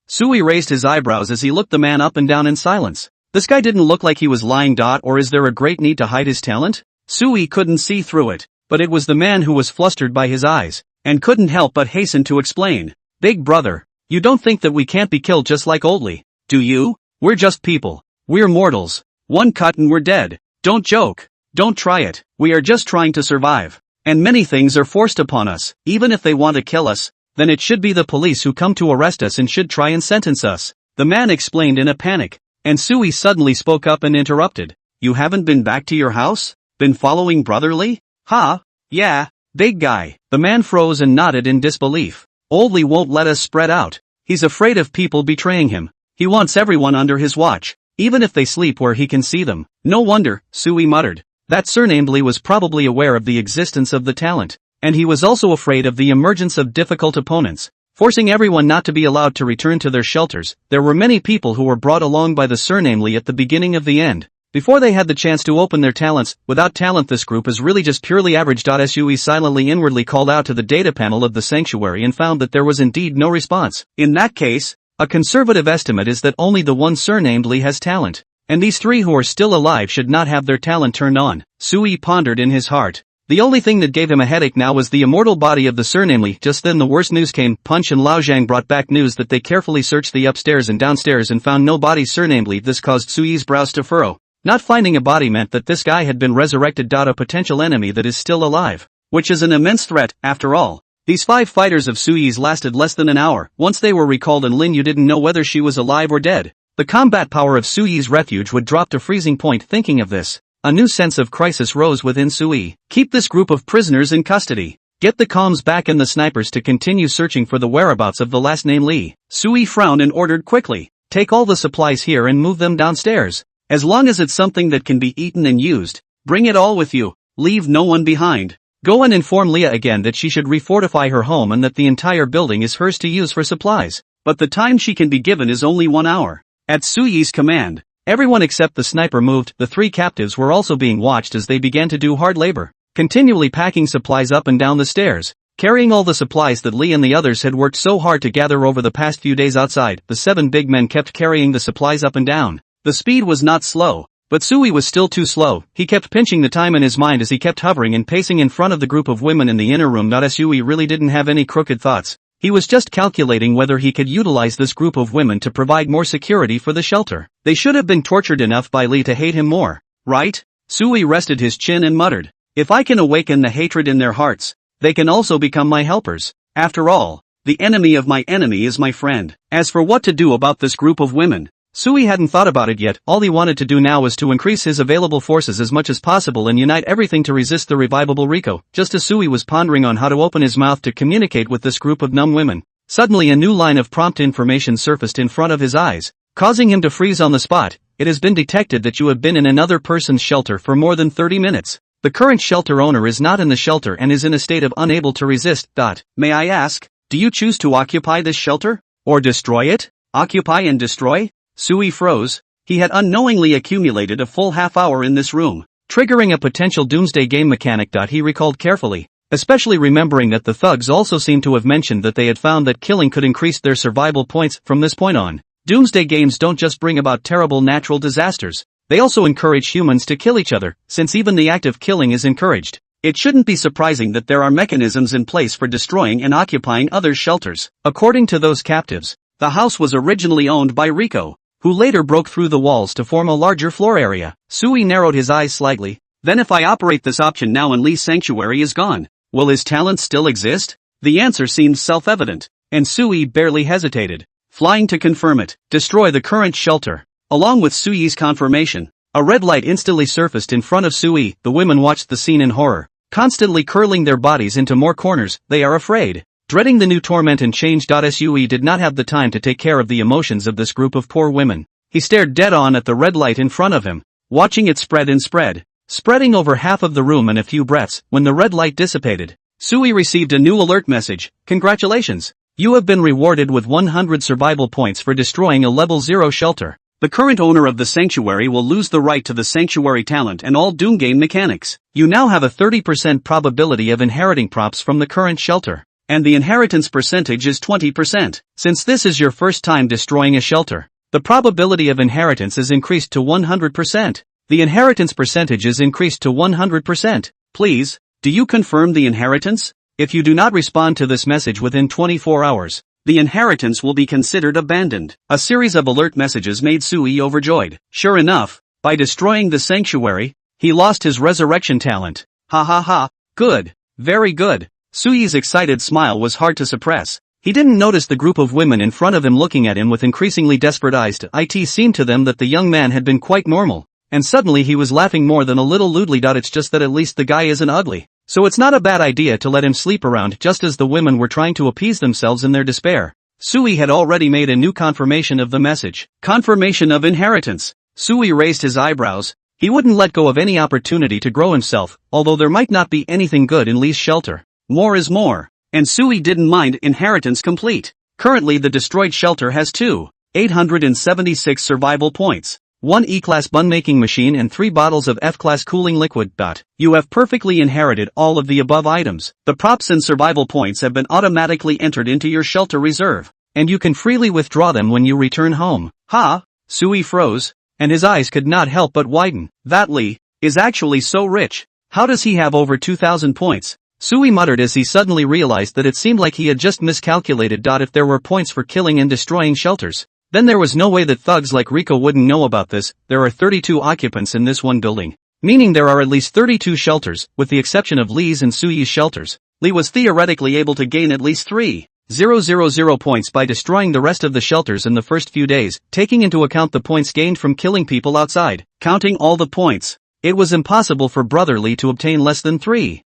Sui raised his eyebrows as he looked the man up and down in silence. This guy didn't look like he was lying. Or is there a great need to hide his talent? Sui couldn't see through it, but it was the man who was flustered by his eyes, and couldn't help but hasten to explain. Big brother, you don't think that we can't be killed just like old Lee, do you? We're just people. We're mortals. One cut and we're dead. Don't joke. Don't try it. We are just trying to survive. And many things are forced upon us. Even if they want to kill us, then it should be the police who come to arrest us and should try and sentence us. The man explained in a panic. And Sui suddenly spoke up and interrupted. You haven't been back to your house? Been following Brother Lee? Huh? Yeah, big guy. The man froze and nodded in disbelief. Old Lee won't let us spread out. He's afraid of people betraying him. He wants everyone under his watch, even if they sleep where he can see them. No wonder, Sui muttered. That surnamed Lee was probably aware of the existence of the talent, and he was also afraid of the emergence of difficult opponents, forcing everyone not to be allowed to return to their shelters. There were many people who were brought along by the surnamed Lee at the beginning of the end, before they had the chance to open their talents. Without talent, this group is really just purely average. Sui silently inwardly called out to the data panel of the sanctuary and found that there was indeed no response. In that case, a conservative estimate is that only the one surnamed Lee has talent, and these three who are still alive should not have their talent turned on. Sui pondered in his heart. The only thing that gave him a headache now was the immortal body of the surnamed Lee. Just then the worst news came. Punch and Lao Zhang brought back news that they carefully searched the upstairs and downstairs and found no body surnamed Lee. This caused Sui's brows to furrow. Not finding a body meant that this guy had been resurrected. A potential enemy that is still alive, which is an immense threat, after all. These 5 fighters of Sui's lasted less than an hour. Once they were recalled and Lin Yu didn't know whether she was alive or dead. The combat power of Sui's refuge would drop to freezing point. Thinking of this, a new sense of crisis rose within Sui. Keep this group of prisoners in custody. Get the comms back and the snipers to continue searching for the whereabouts of the last name Lee. Sui frowned and ordered quickly. Take all the supplies here and move them downstairs. As long as it's something that can be eaten and used, bring it all with you. Leave no one behind. Go and inform Leah again that she should refortify her home and that the entire building is hers to use for supplies. But the time she can be given is only 1 hour. At Sui's command, everyone except the sniper moved. The 3 captives were also being watched as they began to do hard labor, continually packing supplies up and down the stairs, carrying all the supplies that Lee and the others had worked so hard to gather over the past few days outside. The 7 big men kept carrying the supplies up and down. The speed was not slow, but Sui was still too slow. He kept pinching the time in his mind as he kept hovering and pacing in front of the group of women in the inner room. Sui really didn't have any crooked thoughts. He was just calculating whether he could utilize this group of women to provide more security for the shelter. They should have been tortured enough by Lee to hate him more, right? Sui rested his chin and muttered, if I can awaken the hatred in their hearts, they can also become my helpers. After all, the enemy of my enemy is my friend. As for what to do about this group of women, Sui hadn't thought about it yet. All he wanted to do now was to increase his available forces as much as possible and unite everything to resist the revivable Rico. Just as Sui was pondering on how to open his mouth to communicate with this group of numb women, suddenly a new line of prompt information surfaced in front of his eyes, causing him to freeze on the spot. It has been detected that you have been in another person's shelter for more than 30 minutes. The current shelter owner is not in the shelter and is in a state of unable to resist. May I ask, do you choose to occupy this shelter? Or destroy it? Occupy and destroy? Sui froze. He had unknowingly accumulated a full half hour in this room, triggering a potential doomsday game mechanic. He recalled carefully, especially remembering that the thugs also seemed to have mentioned that they had found that killing could increase their survival points. From this point on, Doomsday games don't just bring about terrible natural disasters, they also encourage humans to kill each other, since even the act of killing is encouraged. It shouldn't be surprising that there are mechanisms in place for destroying and occupying others' shelters. According to those captives, the house was originally owned by Rico, who later broke through the walls to form a larger floor area. Sui narrowed his eyes slightly. Then if I operate this option now and Lee's sanctuary is gone, will his talent still exist? The answer seemed self-evident, and Sui barely hesitated. Flying to confirm it, destroy the current shelter. Along with Sui's confirmation, a red light instantly surfaced in front of Sui. The women watched the scene in horror, constantly curling their bodies into more corners. They are afraid, dreading the new torment and change. Sui did not have the time to take care of the emotions of this group of poor women. He stared dead on at the red light in front of him, watching it spread and spread, spreading over half of the room in a few breaths. When the red light dissipated, Sui received a new alert message. Congratulations! You have been rewarded with 100 survival points for destroying a level 0 shelter. The current owner of the sanctuary will lose the right to the sanctuary talent and all Doom game mechanics. You now have a 30% probability of inheriting props from the current shelter, and the inheritance percentage is 20%. Since this is your first time destroying a shelter, the probability of inheritance is increased to 100%. The inheritance percentage is increased to 100%. Please, do you confirm the inheritance? If you do not respond to this message within 24 hours, the inheritance will be considered abandoned. A series of alert messages made Sui overjoyed. Sure enough, by destroying the sanctuary, he lost his resurrection talent. Ha ha ha, good, very good. Sui's excited smile was hard to suppress. He didn't notice the group of women in front of him looking at him with increasingly desperate eyes. It seemed to them that the young man had been quite normal, and suddenly he was laughing more than a little lewdly. It's just that at least the guy isn't ugly. So it's not a bad idea to let him sleep around. Just as the women were trying to appease themselves in their despair, Sui had already made a new confirmation of the message. Confirmation of inheritance. Sui raised his eyebrows. He wouldn't let go of any opportunity to grow himself, although there might not be anything good in Lee's shelter. More is more. And Sui didn't mind. Inheritance complete. Currently the destroyed shelter has 876 survival points, 1 E-Class bun-making machine and 3 bottles of F-Class cooling liquid. You have perfectly inherited all of the above items. The props and survival points have been automatically entered into your shelter reserve, and you can freely withdraw them when you return home. Ha! Sui froze, and his eyes could not help but widen. That Lee is actually so rich. How does he have over 2,000 points? Sui muttered as he suddenly realized that it seemed like he had just miscalculated. If there were points for killing and destroying shelters, then there was no way that thugs like Rico wouldn't know about this. There are 32 occupants in this one building, meaning there are at least 32 shelters, with the exception of Lee's and Sui's shelters. Lee was theoretically able to gain at least 3,000 points by destroying the rest of the shelters in the first few days, taking into account the points gained from killing people outside. Counting all the points, it was impossible for Brother Lee to obtain less than 3,000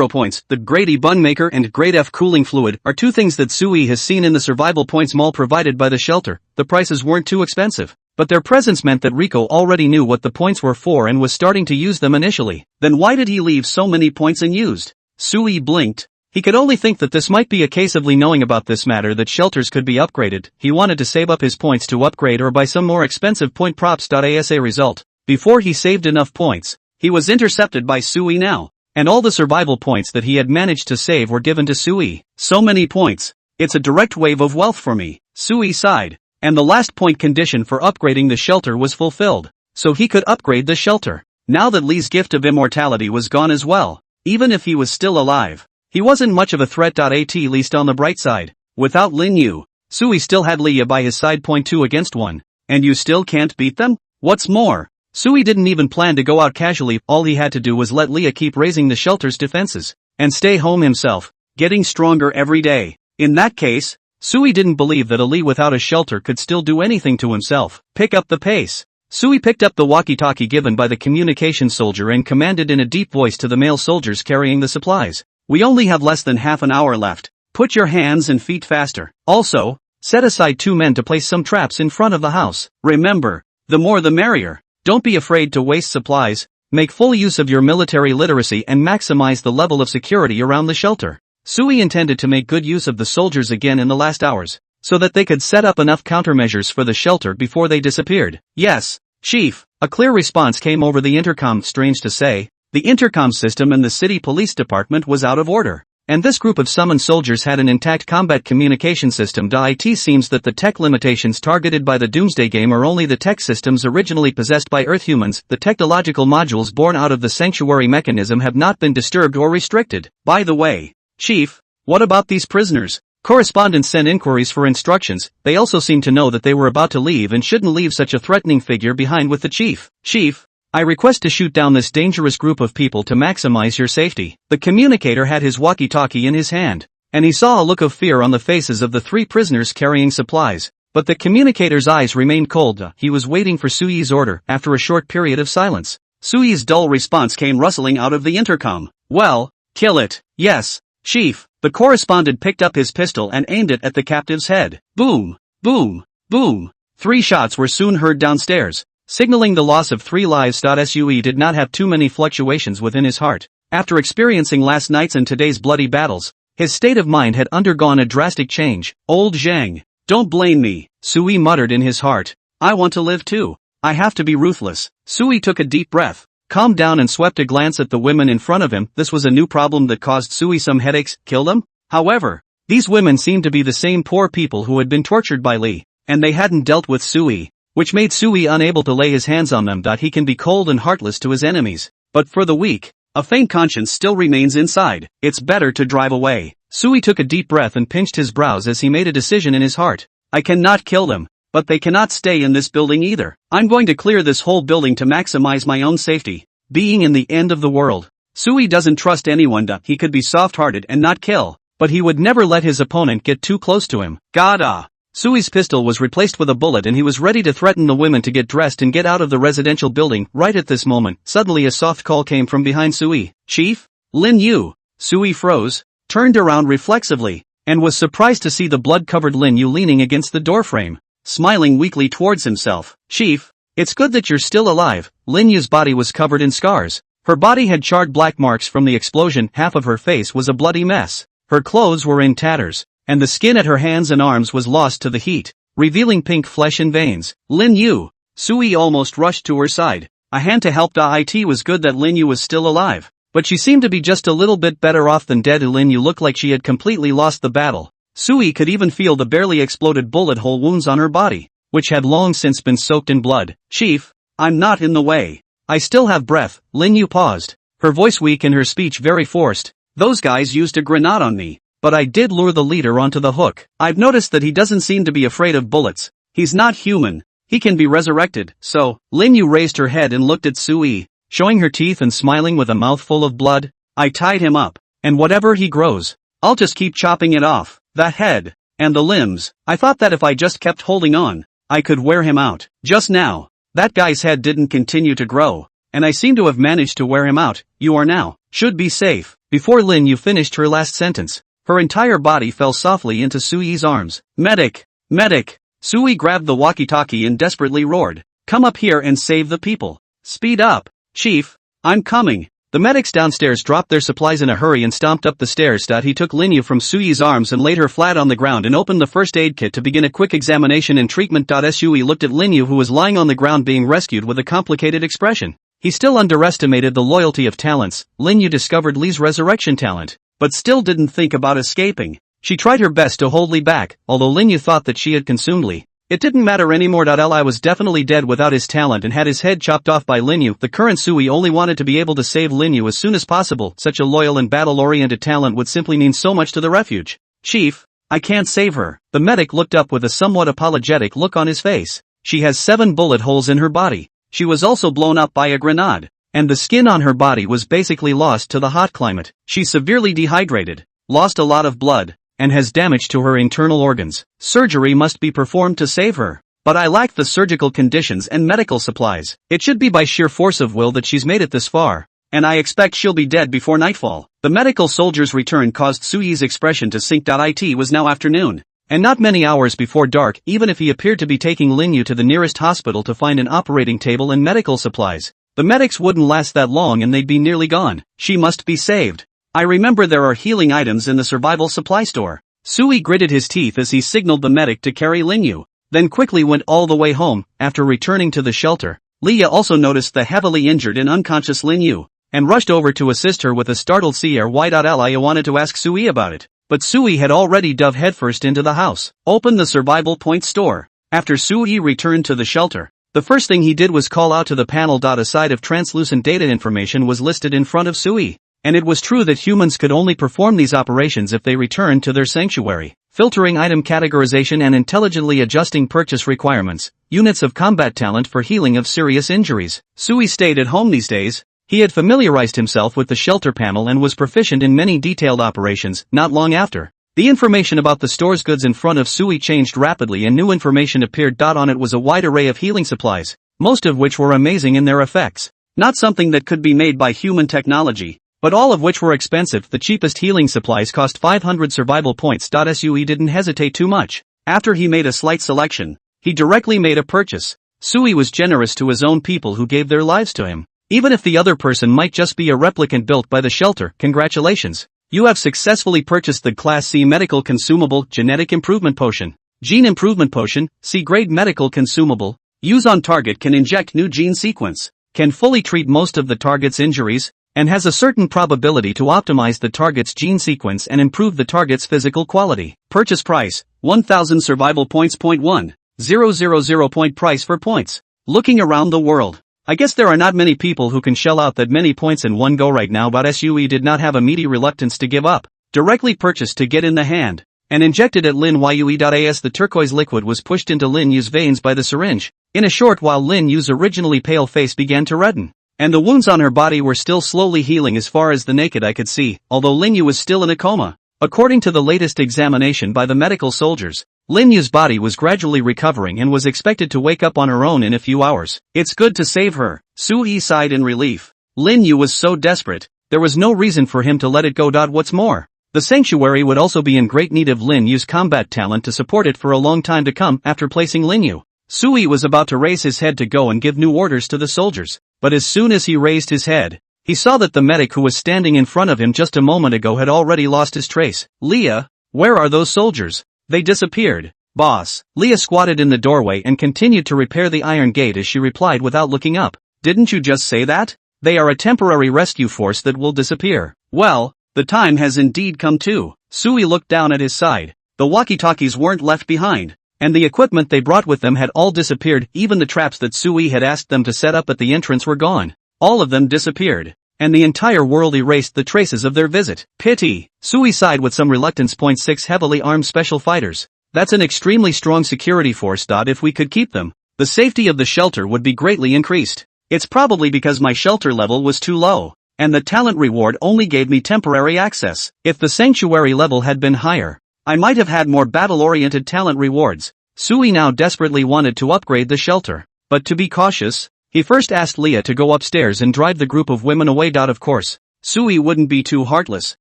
points. The Grady Bun Maker and Grade F Cooling Fluid are two things that Sui has seen in the survival points mall provided by the shelter. The prices weren't too expensive, but their presence meant that Rico already knew what the points were for and was starting to use them initially. Then why did he leave so many points unused? Sui blinked. He could only think that this might be a case of Lee knowing about this matter, that shelters could be upgraded. He wanted to save up his points to upgrade or buy some more expensive point props. As a result, before he saved enough points, he was intercepted by Sui now, and all the survival points that he had managed to save were given to Sui. So many points. It's a direct wave of wealth for me. Sui sighed, and the last point condition for upgrading the shelter was fulfilled, so he could upgrade the shelter. Now that Lee's gift of immortality was gone as well, even if he was still alive, he wasn't much of a threat. At least on the bright side. Without Lin Yu, Sui still had Leah by his side. 2 against 1. And you still can't beat them? What's more, Sui didn't even plan to go out casually. All he had to do was let Leah keep raising the shelter's defenses, and stay home himself, getting stronger every day. In that case, Sui didn't believe that a Lee without a shelter could still do anything to himself. Pick up the pace. Sui picked up the walkie-talkie given by the communication soldier and commanded in a deep voice to the male soldiers carrying the supplies. We only have less than half an hour left. Put your hands and feet faster. Also, set aside 2 men to place some traps in front of the house. Remember, the more the merrier. Don't be afraid to waste supplies. Make full use of your military literacy and maximize the level of security around the shelter. Sui intended to make good use of the soldiers again in the last hours, so that they could set up enough countermeasures for the shelter before they disappeared. Yes, Chief. A clear response came over the intercom. Strange to say, the intercom system in the city police department was out of order, and this group of summoned soldiers had an intact combat communication system. It seems that the tech limitations targeted by the Doomsday Game are only the tech systems originally possessed by Earth humans. The technological modules born out of the sanctuary mechanism have not been disturbed or restricted. By the way, Chief, what about these prisoners? Correspondents sent inquiries for instructions. They also seem to know that they were about to leave and shouldn't leave such a threatening figure behind with the chief. Chief, I request to shoot down this dangerous group of people to maximize your safety. The communicator had his walkie-talkie in his hand, and he saw a look of fear on the faces of the 3 prisoners carrying supplies. But the communicator's eyes remained cold. He was waiting for Sui's order. After a short period of silence, Sui's dull response came rustling out of the intercom. Well, kill it. Yes, Chief. The correspondent picked up his pistol and aimed it at the captive's head. Boom, boom, boom. 3 shots were soon heard downstairs, signaling the loss of 3 lives. Sui did not have too many fluctuations within his heart. After experiencing last night's and today's bloody battles, his state of mind had undergone a drastic change. Old Zhang, don't blame me, Sui muttered in his heart. I want to live too. I have to be ruthless. Sui took a deep breath, calmed down and swept a glance at the women in front of him. This was a new problem that caused Sui some headaches. Kill them? However, these women seemed to be the same poor people who had been tortured by Li, and they hadn't dealt with Sui, which made Sui unable to lay his hands on them. He can be cold and heartless to his enemies, but for the weak, a faint conscience still remains inside. It's better to drive away. Sui took a deep breath and pinched his brows as he made a decision in his heart. I cannot kill them, but they cannot stay in this building either. I'm going to clear this whole building to maximize my own safety. Being in the end of the world. Sui doesn't trust anyone. He could be soft-hearted and not kill, but he would never let his opponent get too close to him. Gada! Sui's pistol was replaced with a bullet and he was ready to threaten the women to get dressed and get out of the residential building. Right at this moment, suddenly a soft call came from behind Sui. Chief? Lin Yu. Sui froze, turned around reflexively, and was surprised to see the blood-covered Lin Yu leaning against the doorframe, smiling weakly towards himself. Chief, it's good that you're still alive. Lin Yu's body was covered in scars. Her body had charred black marks from the explosion. Half of her face was a bloody mess. Her clothes were in tatters, and the skin at her hands and arms was lost to the heat, revealing pink flesh and veins. Lin Yu. Sui almost rushed to her side. A hand to help. It was good that Lin Yu was still alive, but she seemed to be just a little bit better off than dead. Lin Yu looked like she had completely lost the battle. Sui could even feel the barely exploded bullet hole wounds on her body, which had long since been soaked in blood. Chief, I'm not in the way. I still have breath. Lin Yu paused, her voice weak and her speech very forced. Those guys used a grenade on me, but I did lure the leader onto the hook. I've noticed that he doesn't seem to be afraid of bullets. He's not human. He can be resurrected. So, Lin Yu raised her head and looked at Sui, showing her teeth and smiling with a mouthful of blood. I tied him up, and whatever he grows, I'll just keep chopping it off. The head, and the limbs. I thought that if I just kept holding on, I could wear him out. Just now, that guy's head didn't continue to grow, and I seem to have managed to wear him out. You are now, should be safe. Before Lin Yu finished her last sentence, her entire body fell softly into Sui's arms. Medic! Medic! Sui grabbed the walkie-talkie and desperately roared. Come up here and save the people. Speed up. Chief, I'm coming. The medics downstairs dropped their supplies in a hurry and stomped up the stairs. He took Lin Yu from Sui's arms and laid her flat on the ground and opened the first aid kit to begin a quick examination and treatment. Sui looked at Lin Yu, who was lying on the ground being rescued, with a complicated expression. He still underestimated the loyalty of talents. Lin Yu discovered Li's resurrection talent, but still didn't think about escaping. She tried her best to hold Li back, although Lin Yu thought that she had consumed Li. It didn't matter anymore. Li was definitely dead without his talent and had his head chopped off by Lin Yu. The current Sui only wanted to be able to save Lin Yu as soon as possible. Such a loyal and battle-oriented talent would simply mean so much to the refuge. Chief, I can't save her. The medic looked up with a somewhat apologetic look on his face. She has 7 bullet holes in her body. She was also blown up by a grenade, and the skin on her body was basically lost to the hot climate. She's severely dehydrated, lost a lot of blood, and has damage to her internal organs. Surgery must be performed to save her. But I lack the surgical conditions and medical supplies. It should be by sheer force of will that she's made it this far, and I expect she'll be dead before nightfall. The medical soldier's return caused Sui's expression to sink. It was now afternoon, and not many hours before dark. Even if he appeared to be taking Lin Yu to the nearest hospital to find an operating table and medical supplies, the medics wouldn't last that long and they'd be nearly gone. She must be saved. I remember there are healing items in the survival supply store. Sui gritted his teeth as he signaled the medic to carry Lin Yu, then quickly went all the way home. After returning to the shelter, Leah also noticed the heavily injured and unconscious Lin Yu. and rushed over to assist her with a startled CRY.Lia wanted to ask Sui about it, but Sui had already dove headfirst into the house. Open the survival point store. After Sui returned to the shelter, the first thing he did was call out to the panel. A side of translucent data information was listed in front of Sui, and it was true that humans could only perform these operations if they returned to their sanctuary. Filtering item categorization and intelligently adjusting purchase requirements, units of combat talent for healing of serious injuries. Sui stayed at home these days. He had familiarized himself with the shelter panel and was proficient in many detailed operations. Not long after, the information about the store's goods in front of Sui changed rapidly and new information appeared. On it was a wide array of healing supplies, most of which were amazing in their effects. Not something that could be made by human technology, but all of which were expensive. The cheapest healing supplies cost 500 survival points. Sui didn't hesitate too much. After he made a slight selection, he directly made a purchase. Sui was generous to his own people who gave their lives to him. Even if the other person might just be a replicant built by the shelter. Congratulations. You have successfully purchased the Class C Medical Consumable Genetic Improvement Potion. Gene Improvement Potion, C-Grade Medical Consumable. Use on target, can inject new gene sequence, can fully treat most of the target's injuries, and has a certain probability to optimize the target's gene sequence and improve the target's physical quality. Purchase price, 1000 survival points. 1,000 point price for points. Looking around the world, I guess there are not many people who can shell out that many points in one go right now, but Sui did not have immediate reluctance to give up. Directly purchased to get in the hand, and injected at Lin Yue.as. The turquoise liquid was pushed into Lin Yu's veins by the syringe. In a short while Lin Yu's originally pale face began to redden, and the wounds on her body were still slowly healing as far as the naked eye could see, although Lin Yu was still in a coma. According to the latest examination by the medical soldiers, Lin Yu's body was gradually recovering and was expected to wake up on her own in a few hours. It's good to save her. Sui sighed in relief. Lin Yu was so desperate, there was no reason for him to let it go. What's more, the sanctuary would also be in great need of Lin Yu's combat talent to support it for a long time to come. After placing Lin Yu, Sui was about to raise his head to go and give new orders to the soldiers, but as soon as he raised his head, he saw that the medic who was standing in front of him just a moment ago had already lost his trace. Leah, where are those soldiers? They disappeared. Boss. Leah squatted in the doorway and continued to repair the iron gate as she replied without looking up. Didn't you just say that? They are a temporary rescue force that will disappear. Well, the time has indeed come too. Sui looked down at his side. The walkie-talkies weren't left behind, and the equipment they brought with them had all disappeared. Even the traps that Sui had asked them to set up at the entrance were gone. All of them disappeared, and the entire world erased the traces of their visit. Pity. Sui sighed with some reluctance. 6 heavily armed special fighters. That's an extremely strong security force. If we could keep them, the safety of the shelter would be greatly increased. It's probably because my shelter level was too low, and the talent reward only gave me temporary access. If the sanctuary level had been higher, I might have had more battle-oriented talent rewards. Sui now desperately wanted to upgrade the shelter, but to be cautious, he first asked Leah to go upstairs and drive the group of women away. Of course, Sui wouldn't be too heartless.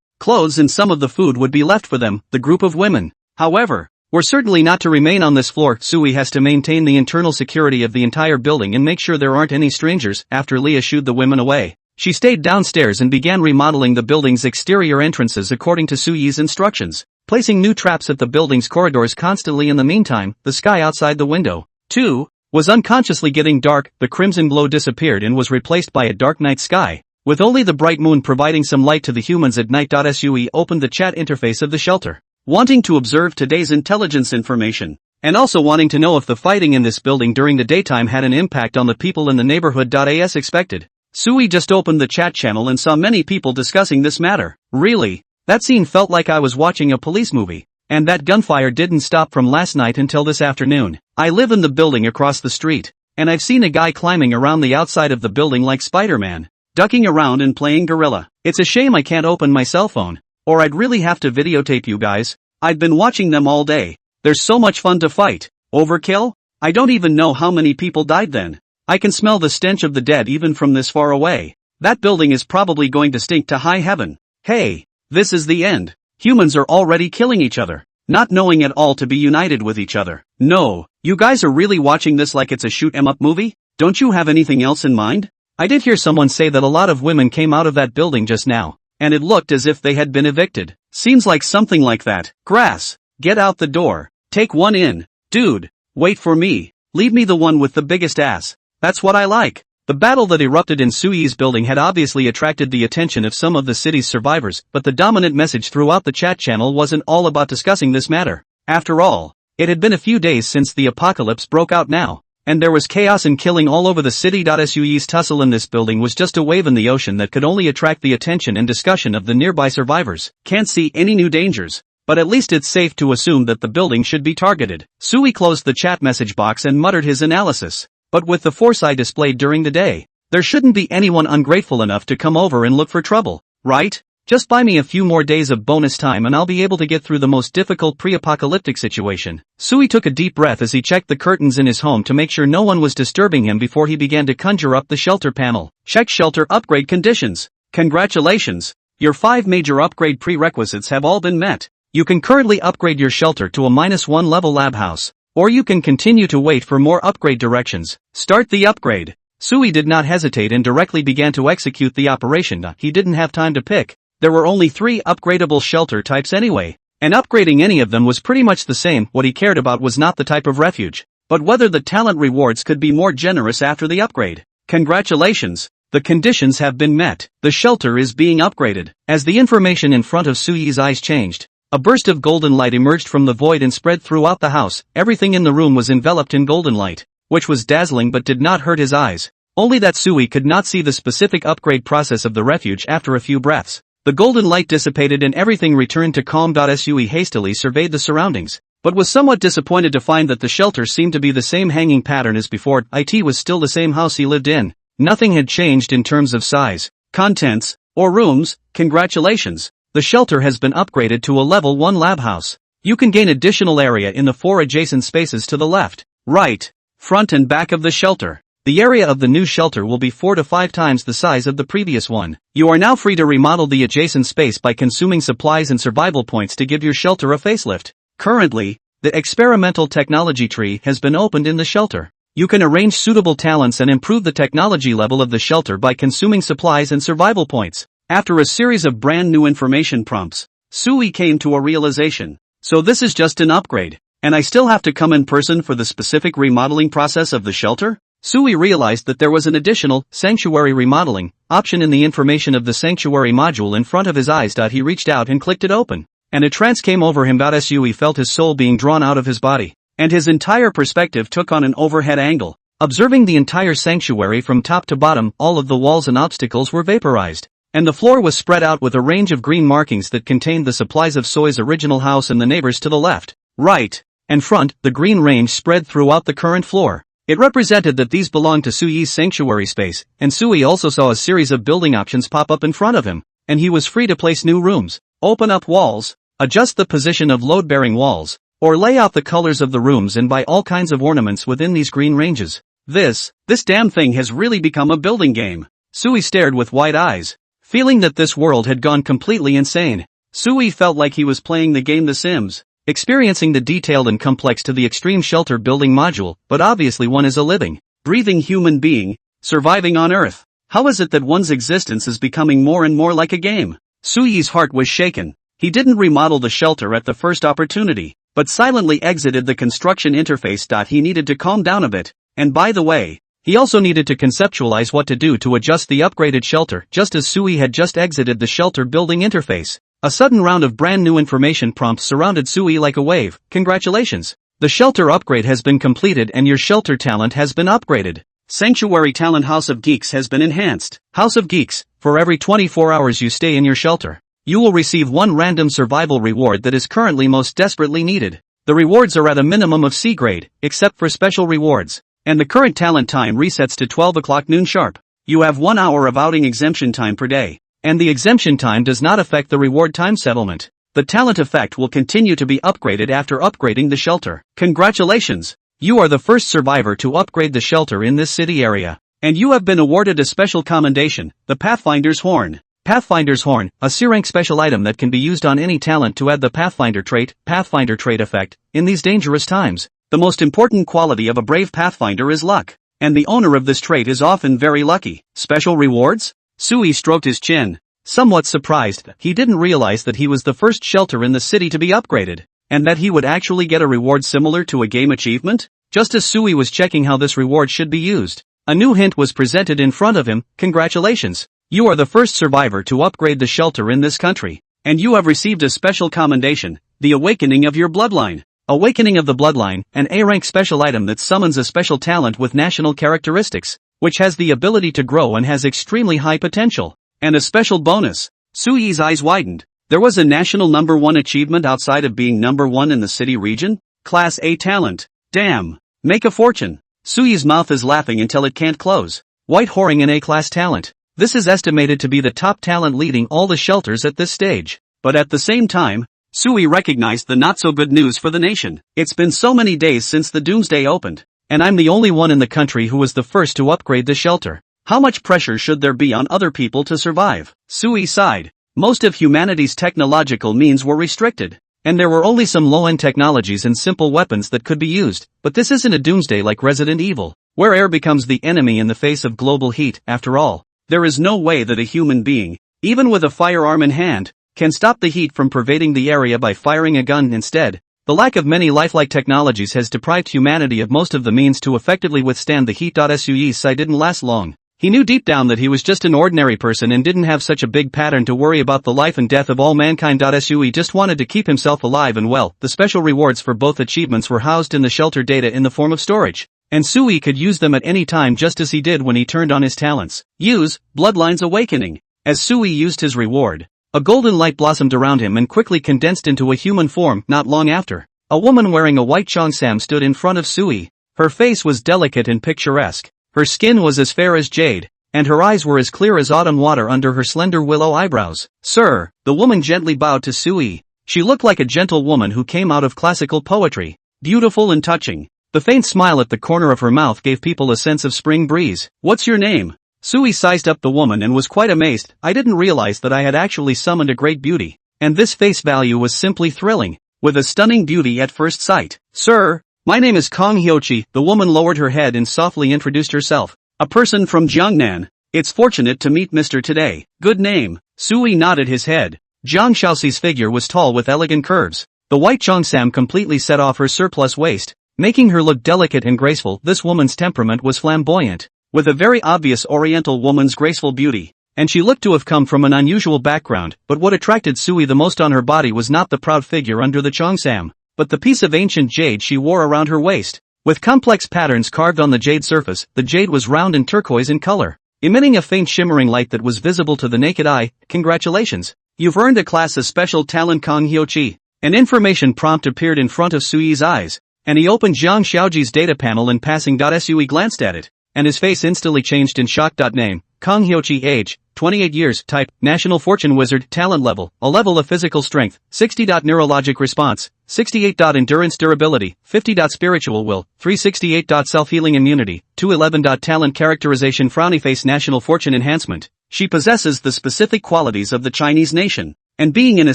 Clothes and some of the food would be left for them, the group of women. However, we're certainly not to remain on this floor. Sui has to maintain the internal security of the entire building and make sure there aren't any strangers. After Leah shooed the women away, she stayed downstairs and began remodeling the building's exterior entrances according to Sui's instructions, placing new traps at the building's corridors constantly. In the meantime, the sky outside the window, too, was unconsciously getting dark. The crimson glow disappeared and was replaced by a dark night sky, with only the bright moon providing some light to the humans at night. Sui opened the chat interface of the shelter, wanting to observe today's intelligence information, and also wanting to know if the fighting in this building during the daytime had an impact on the people in the neighborhood. As expected, Sui just opened the chat channel and saw many people discussing this matter. Really? That scene felt like I was watching a police movie. And that gunfire didn't stop from last night until this afternoon. I live in the building across the street, and I've seen a guy climbing around the outside of the building like Spider-Man, ducking around and playing gorilla. It's a shame I can't open my cell phone, or I'd really have to videotape you guys. I've been watching them all day. They're so much fun to fight. Overkill? I don't even know how many people died then. I can smell the stench of the dead even from this far away. That building is probably going to stink to high heaven. Hey, this is the end. Humans are already killing each other, not knowing at all to be united with each other. No, you guys are really watching this like it's a shoot 'em up movie? Don't you have anything else in mind? I did hear someone say that a lot of women came out of that building just now, and it looked as if they had been evicted. Seems like something like that. Grass, get out the door. Take one in. Dude, wait for me. Leave me the one with the biggest ass. That's what I like. The battle that erupted in Sui's building had obviously attracted the attention of some of the city's survivors, but the dominant message throughout the chat channel wasn't all about discussing this matter. After all, it had been a few days since the apocalypse broke out now, and there was chaos and killing all over the city. Sui's tussle in this building was just a wave in the ocean that could only attract the attention and discussion of the nearby survivors. Can't see any new dangers, but at least it's safe to assume that the building should be targeted. Sui closed the chat message box and muttered his analysis. But with the foresight displayed during the day, there shouldn't be anyone ungrateful enough to come over and look for trouble, right? Just buy me a few more days of bonus time and I'll be able to get through the most difficult pre-apocalyptic situation. Sui took a deep breath as he checked the curtains in his home to make sure no one was disturbing him before he began to conjure up the shelter panel. Check shelter upgrade conditions. Congratulations! Your 5 major upgrade prerequisites have all been met. You can currently upgrade your shelter to a -1 level lab house, or you can continue to wait for more upgrade directions. Start the upgrade. Sui did not hesitate and directly began to execute the operation. He didn't have time to pick. There were only 3 upgradable shelter types anyway, and upgrading any of them was pretty much the same. What he cared about was not the type of refuge, but whether the talent rewards could be more generous after the upgrade. Congratulations! The conditions have been met. The shelter is being upgraded. As the information in front of Sui's eyes changed, a burst of golden light emerged from the void and spread throughout the house. Everything in the room was enveloped in golden light, which was dazzling but did not hurt his eyes. Only that Sui could not see the specific upgrade process of the refuge after a few breaths. The golden light dissipated and everything returned to calm. Sui hastily surveyed the surroundings, but was somewhat disappointed to find that the shelter seemed to be the same hanging pattern as before. It was still the same house he lived in. Nothing had changed in terms of size, contents, or rooms. Congratulations! The shelter has been upgraded to a level 1 lab house. You can gain additional area in the 4 adjacent spaces to the left, right, front and back of the shelter. The area of the new shelter will be 4 to 5 times the size of the previous one. You are now free to remodel the adjacent space by consuming supplies and survival points to give your shelter a facelift. Currently, the experimental technology tree has been opened in the shelter. You can arrange suitable talents and improve the technology level of the shelter by consuming supplies and survival points. After a series of brand new information prompts, Sui came to a realization. So this is just an upgrade, and I still have to come in person for the specific remodeling process of the shelter? Sui realized that there was an additional sanctuary remodeling option in the information of the sanctuary module in front of his eyes. He reached out and clicked it open, and a trance came over him. Sui felt his soul being drawn out of his body, and his entire perspective took on an overhead angle. Observing the entire sanctuary from top to bottom, all of the walls and obstacles were vaporized, and the floor was spread out with a range of green markings that contained the supplies of Sui's original house and the neighbors to the left, right, and front. The green range spread throughout the current floor. It represented that these belonged to Sui's sanctuary space, and Sui also saw a series of building options pop up in front of him, and he was free to place new rooms, open up walls, adjust the position of load-bearing walls, or lay out the colors of the rooms and buy all kinds of ornaments within these green ranges. This damn thing has really become a building game. Sui stared with wide eyes, feeling that this world had gone completely insane. Sui felt like he was playing the game The Sims, experiencing the detailed and complex to the extreme shelter building module, but obviously one is a living, breathing human being, surviving on Earth. How is it that one's existence is becoming more and more like a game? Sui's heart was shaken. He didn't remodel the shelter at the first opportunity, but silently exited the construction interface. He needed to calm down a bit, and by the way, he also needed to conceptualize what to do to adjust the upgraded shelter. Just as Sui had just exited the shelter building interface, a sudden round of brand new information prompts surrounded Sui like a wave. Congratulations! The shelter upgrade has been completed and your shelter talent has been upgraded. Sanctuary talent House of Geeks has been enhanced. House of Geeks, for every 24 hours you stay in your shelter, you will receive 1 random survival reward that is currently most desperately needed. The rewards are at a minimum of C grade, except for special rewards, and the current talent time resets to 12 o'clock noon sharp. You have 1 hour of outing exemption time per day, and the exemption time does not affect the reward time settlement. The talent effect will continue to be upgraded after upgrading the shelter. Congratulations! You are the first survivor to upgrade the shelter in this city area, and you have been awarded a special commendation, the Pathfinder's Horn. Pathfinder's Horn, a C-rank special item that can be used on any talent to add the Pathfinder trait effect, in these dangerous times. The most important quality of a brave Pathfinder is luck, and the owner of this trait is often very lucky. Special rewards? Sui stroked his chin, somewhat surprised. He didn't realize that he was the first shelter in the city to be upgraded, and that he would actually get a reward similar to a game achievement. Just as Sui was checking how this reward should be used, A new hint was presented in front of him. Congratulations. You are the first survivor to upgrade the shelter in this country. And you have received a special commendation, the awakening of your bloodline. Awakening of the bloodline, an A-rank special item that summons a special talent with national characteristics, which has the ability to grow and has extremely high potential. And a special bonus. Suyi's eyes widened. There was a national number 1 achievement outside of being number 1 in the city region? Class A talent. Damn. Make a fortune. Suyi's mouth is laughing until it can't close. White whoring an A-class talent. This is estimated to be the top talent leading all the shelters at this stage. But at the same time, Sui recognized the not-so-good news for the nation. It's been so many days since the Doomsday opened, and I'm the only one in the country who was the first to upgrade the shelter. How much pressure should there be on other people to survive? Sui sighed. Most of humanity's technological means were restricted, and there were only some low-end technologies and simple weapons that could be used. But this isn't a Doomsday like Resident Evil, where air becomes the enemy in the face of global heat. After all, there is no way that a human being, even with a firearm in hand, can stop the heat from pervading the area by firing a gun instead. The lack of many lifelike technologies has deprived humanity of most of the means to effectively withstand the heat. Sui's sigh didn't last long. He knew deep down that he was just an ordinary person and didn't have such a big pattern to worry about the life and death of all mankind. Sui just wanted to keep himself alive and well. The special rewards for both achievements were housed in the shelter data in the form of storage, and Sui could use them at any time just as he did when he turned on his talents. Use Bloodline's Awakening. As Sui used his reward, a golden light blossomed around him and quickly condensed into a human form. Not long after, a woman wearing a white cheongsam stood in front of Sui. Her face was delicate and picturesque. Her skin was as fair as jade, and her eyes were as clear as autumn water under her slender willow eyebrows. Sir, the woman gently bowed to Sui. She looked like a gentle woman who came out of classical poetry. Beautiful and touching. The faint smile at the corner of her mouth gave people a sense of spring breeze. What's your name? Sui sized up the woman and was quite amazed. I didn't realize that I had actually summoned a great beauty, and this face value was simply thrilling, with a stunning beauty at first sight. Sir, my name is Kong Hyochi. The woman lowered her head and softly introduced herself. A person from Jiangnan. It's fortunate to meet Mr. Today. Good name. Sui nodded his head. Jiang Shaoxi's figure was tall with elegant curves. The white cheongsam completely set off her surplus waist, making her look delicate and graceful. This woman's temperament was flamboyant, with a very obvious oriental woman's graceful beauty, and she looked to have come from an unusual background. But what attracted Sui the most on her body was not the proud figure under the cheongsam, but the piece of ancient jade she wore around her waist. With complex patterns carved on the jade surface, the jade was round and turquoise in color, emitting a faint shimmering light that was visible to the naked eye. Congratulations. You've earned a class of special talent Kong Hyochi. An information prompt appeared in front of Sui's eyes, and he opened Jiang Xiaoji's data panel in passing. Sui glanced at it, and his face instantly changed in shock. Name, Kong Hyochi. Age, 28 years. Type, National Fortune Wizard. Talent level, a level of physical strength. 60. Neurologic response, 68. Endurance durability, 50. Spiritual will, 368. Self-healing immunity, 211. Talent characterization frowny face. National fortune enhancement. She possesses the specific qualities of the Chinese nation, and being in a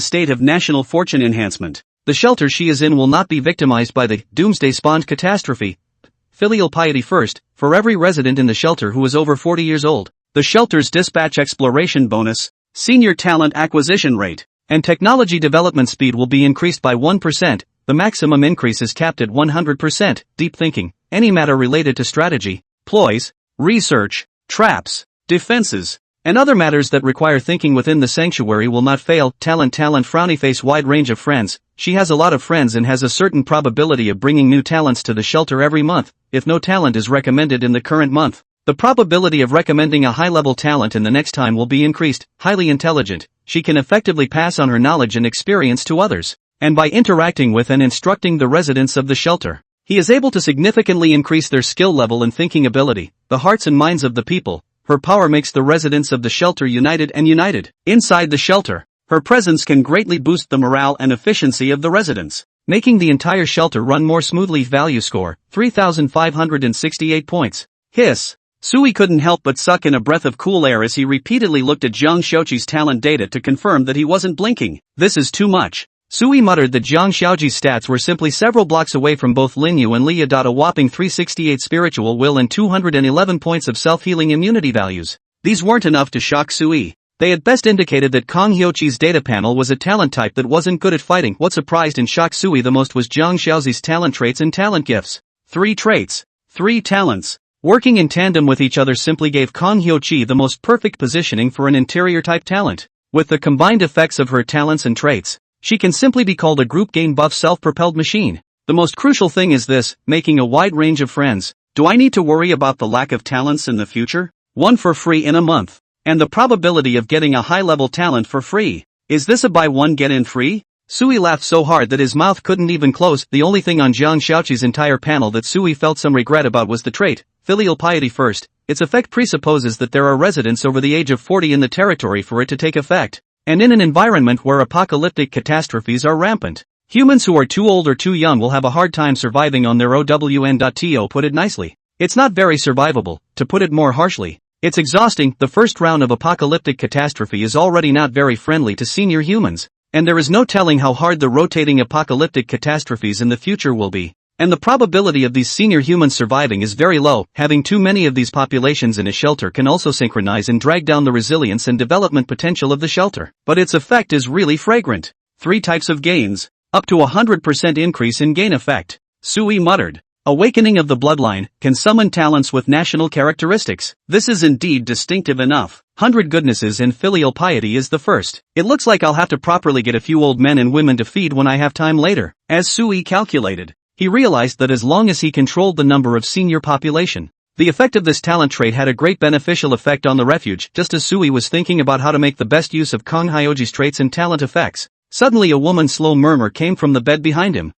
state of national fortune enhancement, the shelter she is in will not be victimized by the doomsday-spawned catastrophe. Filial piety first, for every resident in the shelter who is over 40 years old. The shelter's dispatch exploration bonus, senior talent acquisition rate, and technology development speed will be increased by 1%. The maximum increase is capped at 100%. Deep thinking, any matter related to strategy, ploys, research, traps, defenses, and other matters that require thinking within the sanctuary will not fail. Talent frowny face. Wide range of friends. She has a lot of friends and has a certain probability of bringing new talents to the shelter every month. If no talent is recommended in the current month, the probability of recommending a high-level talent in the next time will be increased. Highly intelligent. She can effectively pass on her knowledge and experience to others, and by interacting with and instructing the residents of the shelter, he is able to significantly increase their skill level and thinking ability, the hearts and minds of the people. Her power makes the residents of the shelter united and united. Inside the shelter, her presence can greatly boost the morale and efficiency of the residents, making the entire shelter run more smoothly. Value score, 3,568 points. Hiss. Sui couldn't help but suck in a breath of cool air as he repeatedly looked at Jiang Xiaoji's talent data to confirm that he wasn't blinking. This is too much. Sui muttered that Jiang Xiaoji's stats were simply several blocks away from both Linyu and Liya. A whopping 368 spiritual will and 211 points of self-healing immunity values. These weren't enough to shock Sui. They at best indicated that Kong Hyochi's data panel was a talent type that wasn't good at fighting. What surprised and shocked Sui the most was Jiang Xiaoji's talent traits and talent gifts. 3 traits, 3 talents. Working in tandem with each other simply gave Kang Hyo-chi the most perfect positioning for an interior-type talent. With the combined effects of her talents and traits, she can simply be called a group game buff self-propelled machine. The most crucial thing is this, making a wide range of friends. Do I need to worry about the lack of talents in the future? One for free in a month. And the probability of getting a high-level talent for free. Is this a buy one get in free? Sui laughed so hard that his mouth couldn't even close. The only thing on Jiang Shaoqi's entire panel that Sui felt some regret about was the trait, filial piety first. Its effect presupposes that there are residents over the age of 40 in the territory for it to take effect. And in an environment where apocalyptic catastrophes are rampant, humans who are too old or too young will have a hard time surviving on their own. Put it nicely. It's not very survivable, to put it more harshly. It's exhausting. The first round of apocalyptic catastrophe is already not very friendly to senior humans. And there is no telling how hard the rotating apocalyptic catastrophes in the future will be. And the probability of these senior humans surviving is very low. Having too many of these populations in a shelter can also synchronize and drag down the resilience and development potential of the shelter. But its effect is really fragrant. 3 types of gains. Up to 100% increase in gain effect. Sui muttered. Awakening of the bloodline, can summon talents with national characteristics. This is indeed distinctive enough. 100 goodnesses and filial piety is the first. It looks like I'll have to properly get a few old men and women to feed when I have time later. As Sui calculated, he realized that as long as he controlled the number of senior population, the effect of this talent trait had a great beneficial effect on the refuge. Just as Sui was thinking about how to make the best use of Kang Hyoji's traits and talent effects, suddenly a woman's slow murmur came from the bed behind him.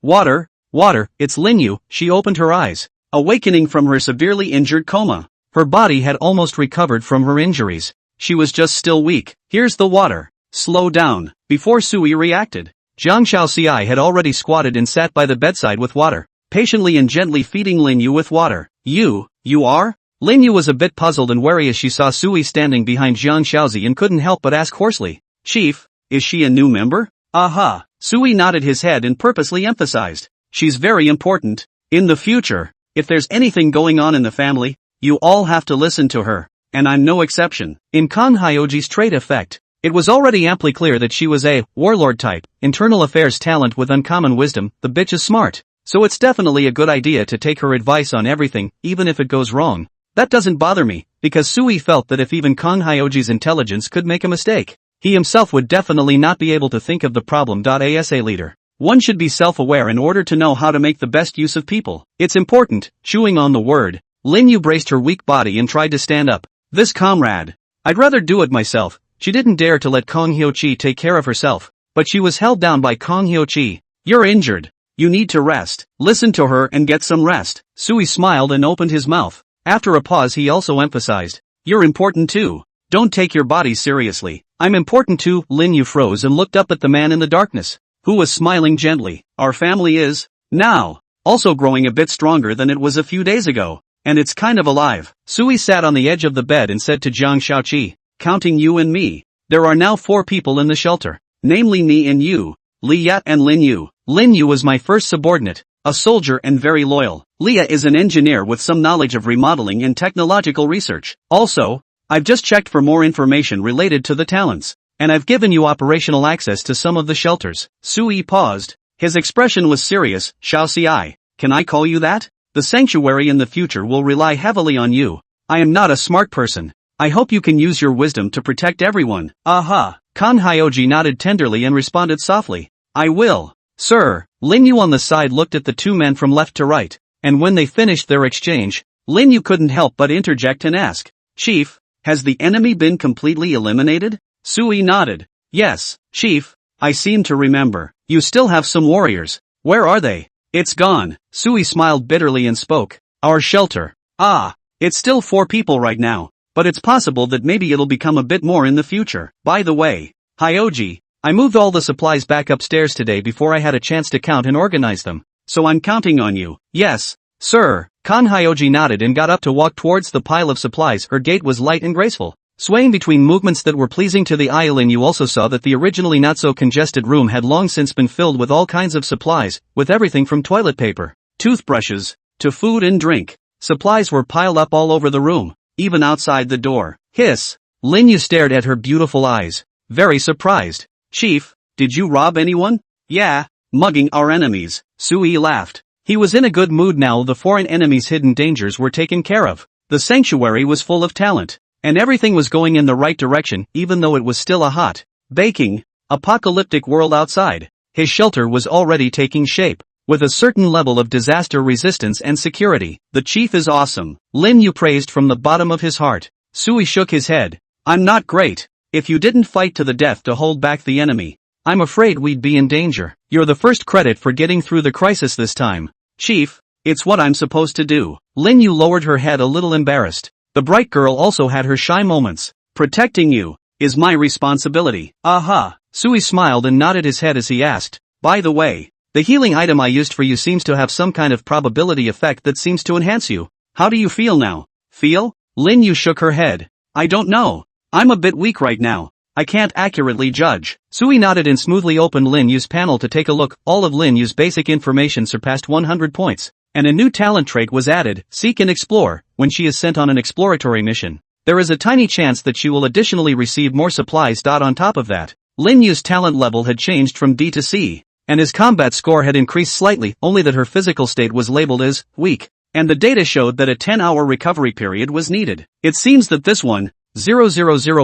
Water. Water, it's Linyu. She opened her eyes, awakening from her severely injured coma. Her body had almost recovered from her injuries. She was just still weak. Here's the water. Slow down. Before Sui reacted, Zhang Shaoxi had already squatted and sat by the bedside with water, patiently and gently feeding Linyu with water. You are? Linyu was a bit puzzled and wary as she saw Sui standing behind Zhang Shaoxi and couldn't help but ask hoarsely, Chief, is she a new member? Aha. Sui nodded his head and purposely emphasized. She's very important. In the future, if there's anything going on in the family, you all have to listen to her. And I'm no exception. In Kang Hyoji's trait effect, it was already amply clear that she was a warlord type, internal affairs talent with uncommon wisdom. The bitch is smart. So it's definitely a good idea to take her advice on everything, even if it goes wrong. That doesn't bother me, because Sui felt that if even Kang Hyoji's intelligence could make a mistake, he himself would definitely not be able to think of the problem. As a leader, one should be self-aware in order to know how to make the best use of people. It's important. Chewing on the word, Linyu braced her weak body and tried to stand up. This comrade. I'd rather do it myself. She didn't dare to let Kang Hyo-chi take care of herself, but she was held down by Kang Hyo-chi. You're injured. You need to rest. Listen to her and get some rest. Sui smiled and opened his mouth. After a pause he also emphasized. You're important too. Don't take your body seriously. I'm important too. Linyu froze and looked up at the man in the darkness, who was smiling gently. Our family is, now, also growing a bit stronger than it was a few days ago. And it's kind of alive. Sui sat on the edge of the bed and said to Zhang Shaoqi, counting you and me, there are now 4 people in the shelter. Namely me and you, Li Yat and Lin Yu. Lin Yu was my first subordinate, a soldier and very loyal. Leah is an engineer with some knowledge of remodeling and technological research. Also, I've just checked for more information related to the talents, and I've given you operational access to some of the shelters. Sui paused. His expression was serious. Shaoxi, can I call you that? The sanctuary in the future will rely heavily on you. I am not a smart person. I hope you can use your wisdom to protect everyone. Aha. Kang Hyoji nodded tenderly and responded softly. I will. Sir. Linyu on the side looked at the 2 men from left to right, and when they finished their exchange, Linyu couldn't help but interject and ask, Chief, has the enemy been completely eliminated? Sui nodded. Yes, Chief, I seem to remember. You still have some warriors. Where are they? It's gone. Sui smiled bitterly and spoke. Our shelter. Ah, it's still 4 people right now, but it's possible that maybe it'll become a bit more in the future. By the way, Hyoji, I moved all the supplies back upstairs today before I had a chance to count and organize them, so I'm counting on you. Yes, sir. Kang Hyoji nodded and got up to walk towards the pile of supplies. Her gait was light and graceful, swaying between movements that were pleasing to the eye. And you also saw that the originally not so congested room had long since been filled with all kinds of supplies, with everything from toilet paper, toothbrushes, to food and drink. Supplies were piled up all over the room, even outside the door. Hiss. Linyu stared at her beautiful eyes, very surprised. Chief, did you rob anyone? Yeah, mugging our enemies. Sui laughed. He was in a good mood now. The foreign enemy's hidden dangers were taken care of. The sanctuary was full of talent. And everything was going in the right direction, even though it was still a hot, baking, apocalyptic world outside. His shelter was already taking shape, with a certain level of disaster resistance and security. The chief is awesome, Lin Yu praised from the bottom of his heart. Sui shook his head. I'm not great. If you didn't fight to the death to hold back the enemy, I'm afraid we'd be in danger. You're the first credit for getting through the crisis this time. Chief, it's what I'm supposed to do. Lin Yu lowered her head a little embarrassed. The bright girl also had her shy moments. Protecting you is my responsibility. Aha. Sui smiled and nodded his head as he asked, by the way, the healing item I used for you seems to have some kind of probability effect that seems to enhance you. How do you feel now? Feel? Lin Yu shook her head. I don't know. I'm a bit weak right now. I can't accurately judge. Sui nodded and smoothly opened Lin Yu's panel to take a look. All of Lin Yu's basic information surpassed 100 points. And a new talent trait was added, Seek and Explore, when she is sent on an exploratory mission. There is a tiny chance that she will additionally receive more supplies. On top of that, Lin Yu's talent level had changed from D to C, and his combat score had increased slightly, only that her physical state was labeled as weak, and the data showed that a 10-hour recovery period was needed. It seems that this 1,000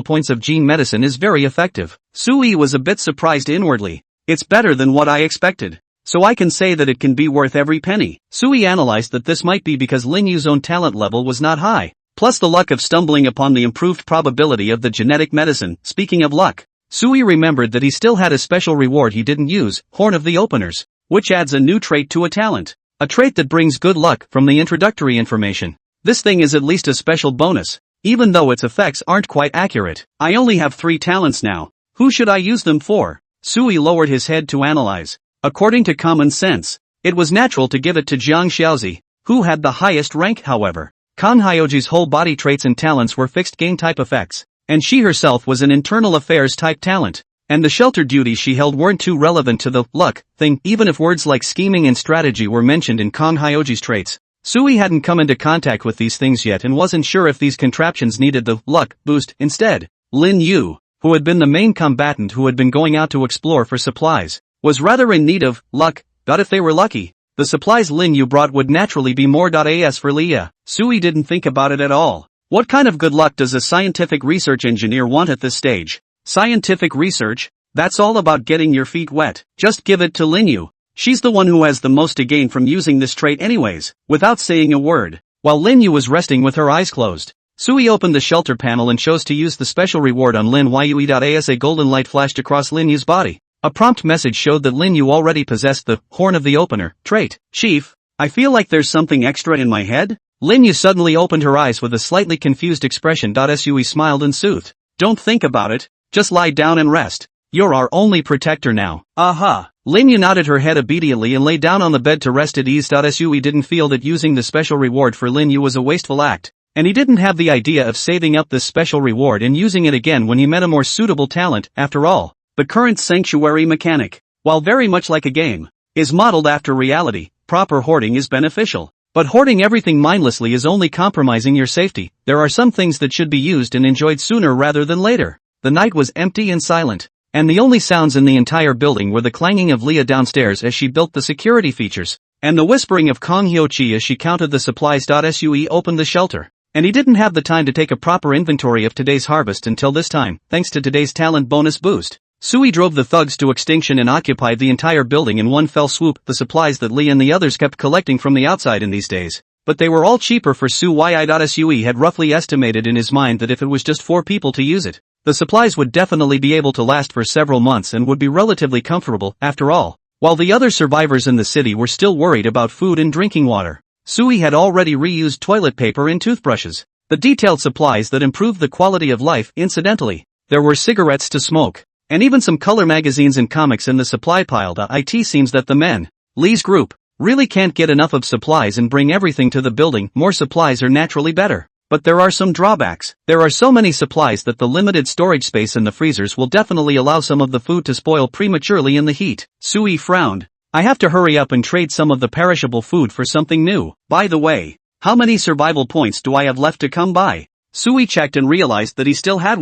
points of gene medicine is very effective. Sui was a bit surprised inwardly. It's better than what I expected. So I can say that it can be worth every penny. Sui analyzed that this might be because Lin Yu's own talent level was not high, plus the luck of stumbling upon the improved probability of the genetic medicine. Speaking of luck, Sui remembered that he still had a special reward he didn't use, Horn of the Openers, which adds a new trait to a talent. A trait that brings good luck from the introductory information. This thing is at least a special bonus, even though its effects aren't quite accurate. I only have 3 talents now. Who should I use them for? Sui lowered his head to analyze. According to common sense, it was natural to give it to Jiang Xiaozi, who had the highest rank. However, Kang Hyoji's whole body traits and talents were fixed gain type effects, and she herself was an internal affairs type talent, and the shelter duties she held weren't too relevant to the luck thing, even if words like scheming and strategy were mentioned in Kang Hyoji's traits. Sui hadn't come into contact with these things yet and wasn't sure if these contraptions needed the luck boost. Instead, Lin Yu, who had been the main combatant who had been going out to explore for supplies, was rather in need of luck. If they were lucky, the supplies Lin Yu brought would naturally be more. As for Leah, Sui didn't think about it at all. What kind of good luck does a scientific research engineer want at this stage? Scientific research? That's all about getting your feet wet. Just give it to Lin Yu. She's the one who has the most to gain from using this trait anyways. Without saying a word, while Lin Yu was resting with her eyes closed, Sui opened the shelter panel and chose to use the special reward on Lin Yue. As a golden light flashed across Lin Yu's body, a prompt message showed that Lin Yu already possessed the Horn of the Opener trait. Chief, I feel like there's something extra in my head? Lin Yu suddenly opened her eyes with a slightly confused expression. Sui smiled and soothed. Don't think about it, just lie down and rest. You're our only protector now. Aha. Lin Yu nodded her head obediently and lay down on the bed to rest at ease. Sui didn't feel that using the special reward for Lin Yu was a wasteful act, and he didn't have the idea of saving up this special reward and using it again when he met a more suitable talent. After all, the current sanctuary mechanic, while very much like a game, is modeled after reality. Proper hoarding is beneficial, but hoarding everything mindlessly is only compromising your safety. There are some things that should be used and enjoyed sooner rather than later. The night was empty and silent, and the only sounds in the entire building were the clanging of Leah downstairs as she built the security features, and the whispering of Kang Hyo-chi as she counted the supplies. Sui opened the shelter, and he didn't have the time to take a proper inventory of today's harvest until this time, thanks to today's talent bonus boost. Sui drove the thugs to extinction and occupied the entire building in one fell swoop. The supplies that Lee and the others kept collecting from the outside in these days, but they were all cheaper for Sui. Sui had roughly estimated in his mind that if it was just 4 people to use it, the supplies would definitely be able to last for several months and would be relatively comfortable. After all, while the other survivors in the city were still worried about food and drinking water, Sui had already reused toilet paper and toothbrushes, the detailed supplies that improved the quality of life. Incidentally, there were cigarettes to smoke, and even some color magazines and comics in the supply pile. It seems that the men, Lee's group, really can't get enough of supplies and bring everything to the building. More supplies are naturally better, but there are some drawbacks. There are so many supplies that the limited storage space in the freezers will definitely allow some of the food to spoil prematurely in the heat. Sui frowned. I have to hurry up and trade some of the perishable food for something new. By the way, how many survival points do I have left to come by? Sui checked and realized that he still had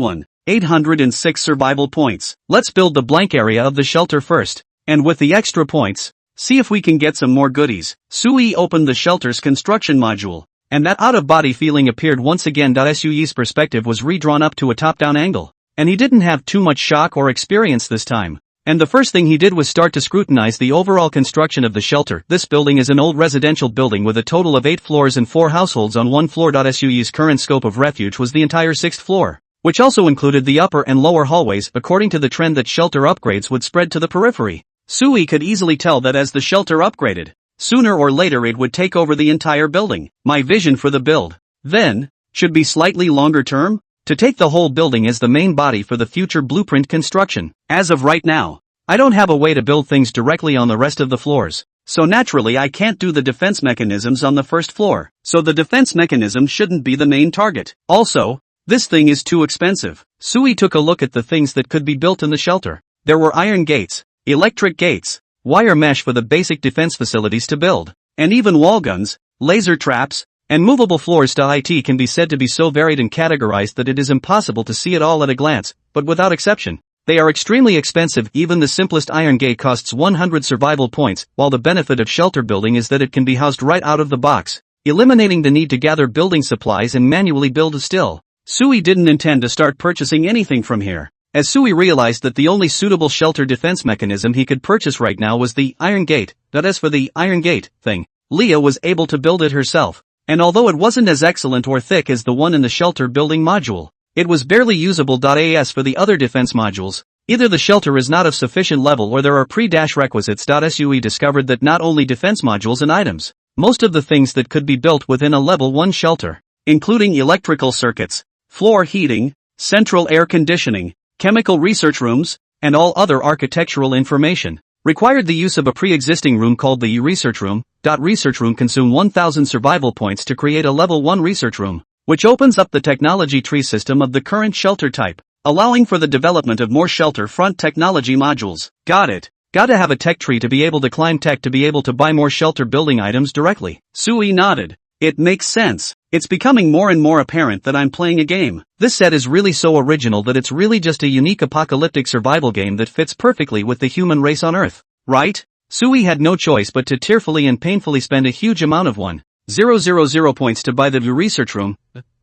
806 survival points. Let's build the blank area of the shelter first, and with the extra points, See if we can get some more goodies. Sui opened the shelter's construction module, and that out-of-body feeling appeared once again. Sui's perspective was redrawn up to a top-down angle, and he didn't have too much shock or experience this time. And the first thing he did was start to scrutinize the overall construction of the shelter. This building is an old residential building with a total of 8 floors and 4 households on one floor. Sui's current scope of refuge was the entire 6th floor, which also included the upper and lower hallways. According to the trend that shelter upgrades would spread to the periphery, Sui could easily tell that as the shelter upgraded, sooner or later it would take over the entire building. My vision for the build, then, should be slightly longer term, to take the whole building as the main body for the future blueprint construction. As of right now, I don't have a way to build things directly on the rest of the floors, so naturally I can't do the defense mechanisms on the first floor, so the defense mechanism shouldn't be the main target. Also, this thing is too expensive. Sui took a look at the things that could be built in the shelter. There were iron gates, electric gates, wire mesh for the basic defense facilities to build, and even wall guns, laser traps, and movable floors. It can be said to be so varied and categorized that it is impossible to see it all at a glance, but without exception, they are extremely expensive. Even the simplest iron gate costs 100 survival points, while the benefit of shelter building is that it can be housed right out of the box, eliminating the need to gather building supplies and manually build. Still, Sui didn't intend to start purchasing anything from here, as Sui realized that the only suitable shelter defense mechanism he could purchase right now was the iron gate. As for the iron gate thing, Leah was able to build it herself, and although it wasn't as excellent or thick as the one in the shelter building module, it was barely usable. As for the other defense modules, either the shelter is not of sufficient level or there are prerequisites. Sui discovered that not only defense modules and items, most of the things that could be built within a level 1 shelter, including electrical circuits, floor heating, central air conditioning, chemical research rooms, and all other architectural information, required the use of a pre-existing room called the research room. Research room consume 1000 survival points to create a level 1 research room, which opens up the technology tree system of the current shelter type, allowing for the development of more shelter front technology modules. Got it. Gotta have a tech tree to be able to climb tech to be able to buy more shelter building items directly. Sui nodded. It makes sense. It's becoming more and more apparent that I'm playing a game. This set is really so original that it's really just a unique apocalyptic survival game that fits perfectly with the human race on Earth, right? Sui had no choice but to tearfully and painfully spend a huge amount of 1,000 points to buy the research room.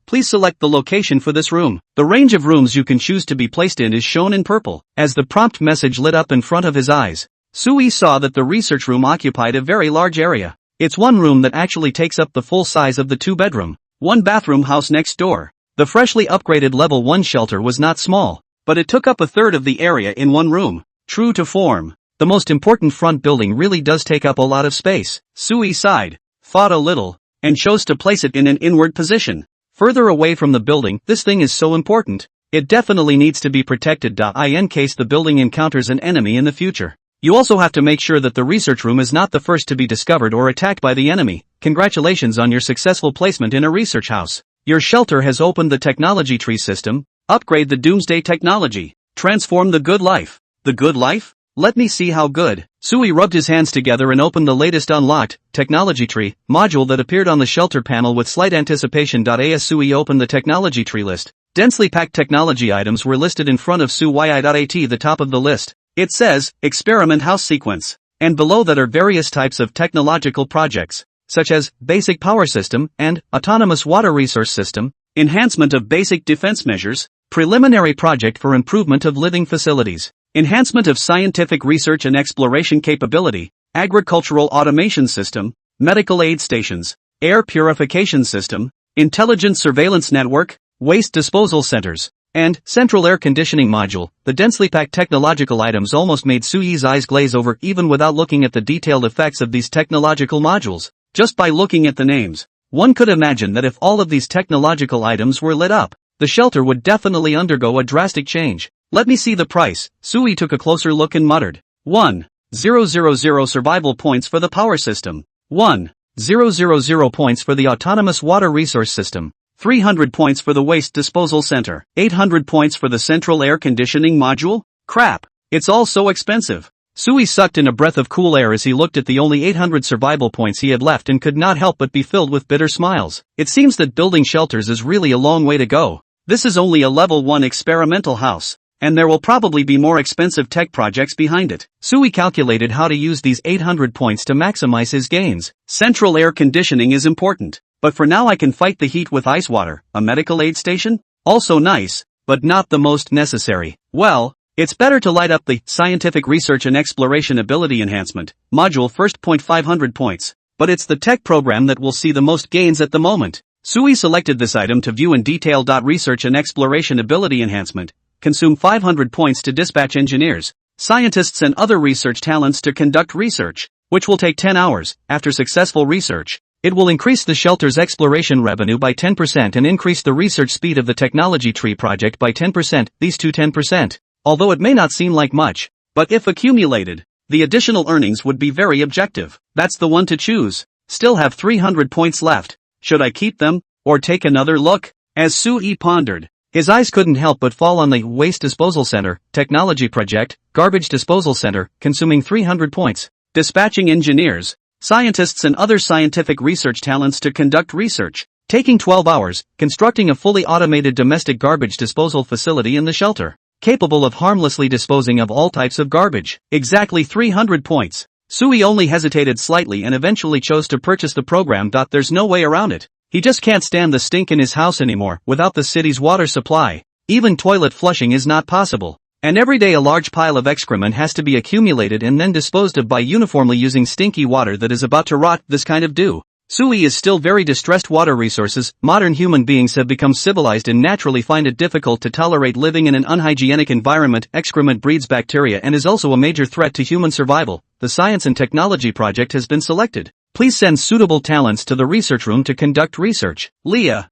Please select the location for this room. The range of rooms you can choose to be placed in is shown in purple. As the prompt message lit up in front of his eyes, Sui saw that the research room occupied a very large area. It's one room that actually takes up the full size of the 2-bedroom, 1-bathroom house next door. The freshly upgraded level 1 shelter was not small, but it took up a third of the area in one room. True to form, the most important front building really does take up a lot of space. Sui sighed, thought a little, and chose to place it in an inward position, further away from the building. This thing is so important, it definitely needs to be protected. In case the building encounters an enemy in the future. You also have to make sure that the research room is not the first to be discovered or attacked by the enemy. Congratulations on your successful placement in a research house. Your shelter has opened the technology tree system. Upgrade the doomsday technology. Transform the good life. The good life? Let me see how good. Sui rubbed his hands together and opened the latest unlocked technology tree module that appeared on the shelter panel with slight anticipation. As Sui opened the technology tree list, densely packed technology items were listed in front of Sui. At the top of the list, it says, Experiment House Sequence, and below that are various types of technological projects, such as Basic Power System and Autonomous Water Resource System, Enhancement of Basic Defense Measures, Preliminary Project for Improvement of Living Facilities, Enhancement of Scientific Research and Exploration Capability, Agricultural Automation System, Medical Aid Stations, Air Purification System, Intelligent Surveillance Network, Waste Disposal Centers, and Central Air Conditioning Module. The densely packed technological items almost made Sui's eyes glaze over even without looking at the detailed effects of these technological modules. Just by looking at the names, one could imagine that if all of these technological items were lit up, the shelter would definitely undergo a drastic change. Let me see the price. Sui took a closer look and muttered. 1,000 survival points for the power system. 1,000 points for the autonomous water resource system. 300 points for the waste disposal center. 800 points for the central air conditioning module? Crap, it's all so expensive. Sui sucked in a breath of cool air as he looked at the only 800 survival points he had left and could not help but be filled with bitter smiles. It seems that building shelters is really a long way to go. This is only a level 1 experimental house. and there will probably be more expensive tech projects behind it. Sui calculated how to use these 800 points to maximize his gains. Central air conditioning is important, but for now I can fight the heat with ice water. A medical aid station? Also nice, but not the most necessary. Well, it's better to light up the Scientific Research and Exploration Ability Enhancement module first. 500 points, but it's the tech program that will see the most gains at the moment. Sui selected this item to view in detail. Research and Exploration Ability Enhancement. Consume 500 points to dispatch engineers, scientists and other research talents to conduct research, which will take 10 hours. After successful research, it will increase the shelter's exploration revenue by 10% and increase the research speed of the technology tree project by 10%. These two 10%. Although it may not seem like much, but if accumulated, the additional earnings would be very objective. That's the one to choose. Still have 300 points left. Should I keep them, or take another look? As Sui pondered, his eyes couldn't help but fall on the Waste Disposal Center, Technology Project, Garbage Disposal Center, consuming 300 points. Dispatching engineers, scientists and other scientific research talents to conduct research, taking 12 hours, constructing a fully automated domestic garbage disposal facility in the shelter, capable of harmlessly disposing of all types of garbage. Exactly 300 points. Sui only hesitated slightly and eventually chose to purchase the program. There's no way around it. He just can't stand the stink in his house anymore. Without the city's water supply, even toilet flushing is not possible. And every day a large pile of excrement has to be accumulated and then disposed of by uniformly using stinky water that is about to rot. This kind of do. Sui is still very distressed. Water resources. Modern human beings have become civilized and naturally find it difficult to tolerate living in an unhygienic environment. Excrement breeds bacteria and is also a major threat to human survival. The Science and Technology Project has been selected. Please send suitable talents to the research room to conduct research. Leah.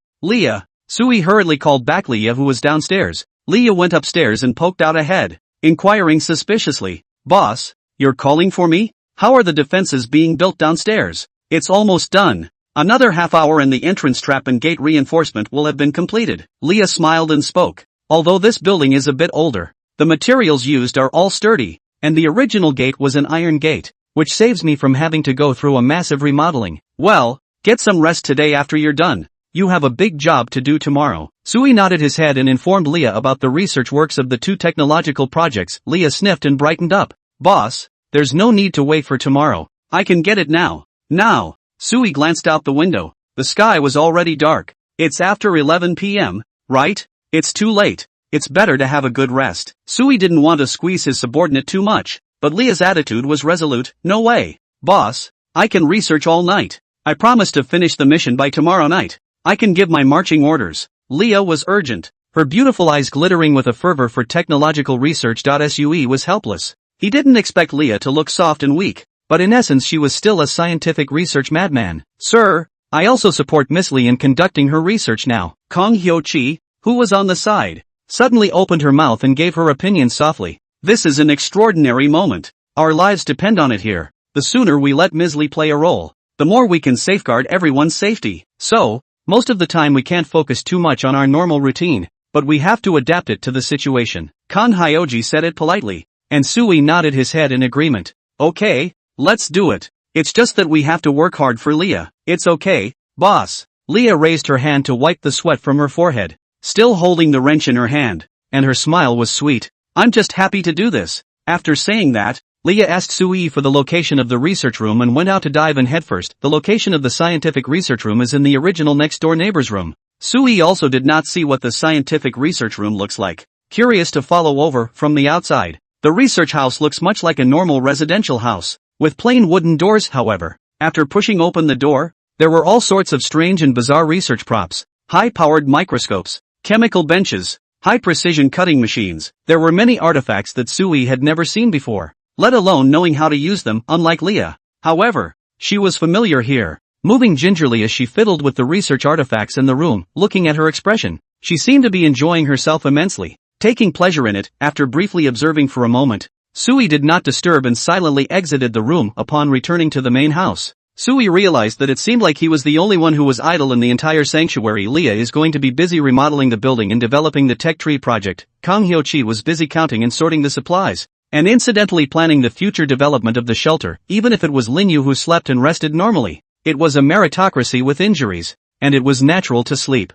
Sui hurriedly called back Leah, who was downstairs. Leah went upstairs and poked out a head, inquiring suspiciously. Boss, you're calling for me? How are the defenses being built downstairs? It's almost done. Another half hour and the entrance trap and gate reinforcement will have been completed. Leah smiled and spoke. Although this building is a bit older, the materials used are all sturdy, and the original gate was an iron gate, which saves me from having to go through a massive remodeling. Well, get some rest today after you're done. You have a big job to do tomorrow. Sui nodded his head and informed Leah about the research works of the two technological projects. Leah sniffed and brightened up. Boss, there's no need to wait for tomorrow. I can get it now. Now. Sui glanced out the window. The sky was already dark. It's after 11 p.m., right? It's too late. It's better to have a good rest. Sui didn't want to squeeze his subordinate too much, but Leah's attitude was resolute. No way. Boss, I can research all night. I promise to finish the mission by tomorrow night. I can give my marching orders. Leah was urgent, her beautiful eyes glittering with a fervor for technological research. Sui was helpless. He didn't expect Leah to look soft and weak, but in essence she was still a scientific research madman. Sir, I also support Miss Lee in conducting her research now. Kong Hyo-chi, who was on the side, suddenly opened her mouth and gave her opinion softly. This is an extraordinary moment. Our lives depend on it here. The sooner we let Ms. Lee play a role, the more we can safeguard everyone's safety. So, most of the time we can't focus too much on our normal routine, but we have to adapt it to the situation. Kan Hyoji said it politely, and Sui nodded his head in agreement. Okay, let's do it. It's just that we have to work hard for Leah. It's okay, boss. Leah raised her hand to wipe the sweat from her forehead, still holding the wrench in her hand, and her smile was sweet. I'm just happy to do this. After saying that, Leah asked Sui for the location of the research room and went out to dive in headfirst. The location of the scientific research room is in the original next-door neighbor's room. Sui also did not see what the scientific research room looks like. Curious to follow over from the outside, the research house looks much like a normal residential house, with plain wooden doors. However, after pushing open the door, there were all sorts of strange and bizarre research props, high-powered microscopes, chemical benches, high-precision cutting machines. There were many artifacts that Sui had never seen before, let alone knowing how to use them. Unlike Leah, however, she was familiar here, moving gingerly as she fiddled with the research artifacts in the room. Looking at her expression, she seemed to be enjoying herself immensely, taking pleasure in it. After briefly observing for a moment, Sui did not disturb and silently exited the room. Upon returning to the main house, Sui realized that it seemed like he was the only one who was idle in the entire sanctuary. Leah is going to be busy remodeling the building and developing the tech tree project. Kang Hyo-chi was busy counting and sorting the supplies, and incidentally planning the future development of the shelter. Even if it was Lin Yu who slept and rested normally, it was a meritocracy with injuries, and it was natural to sleep.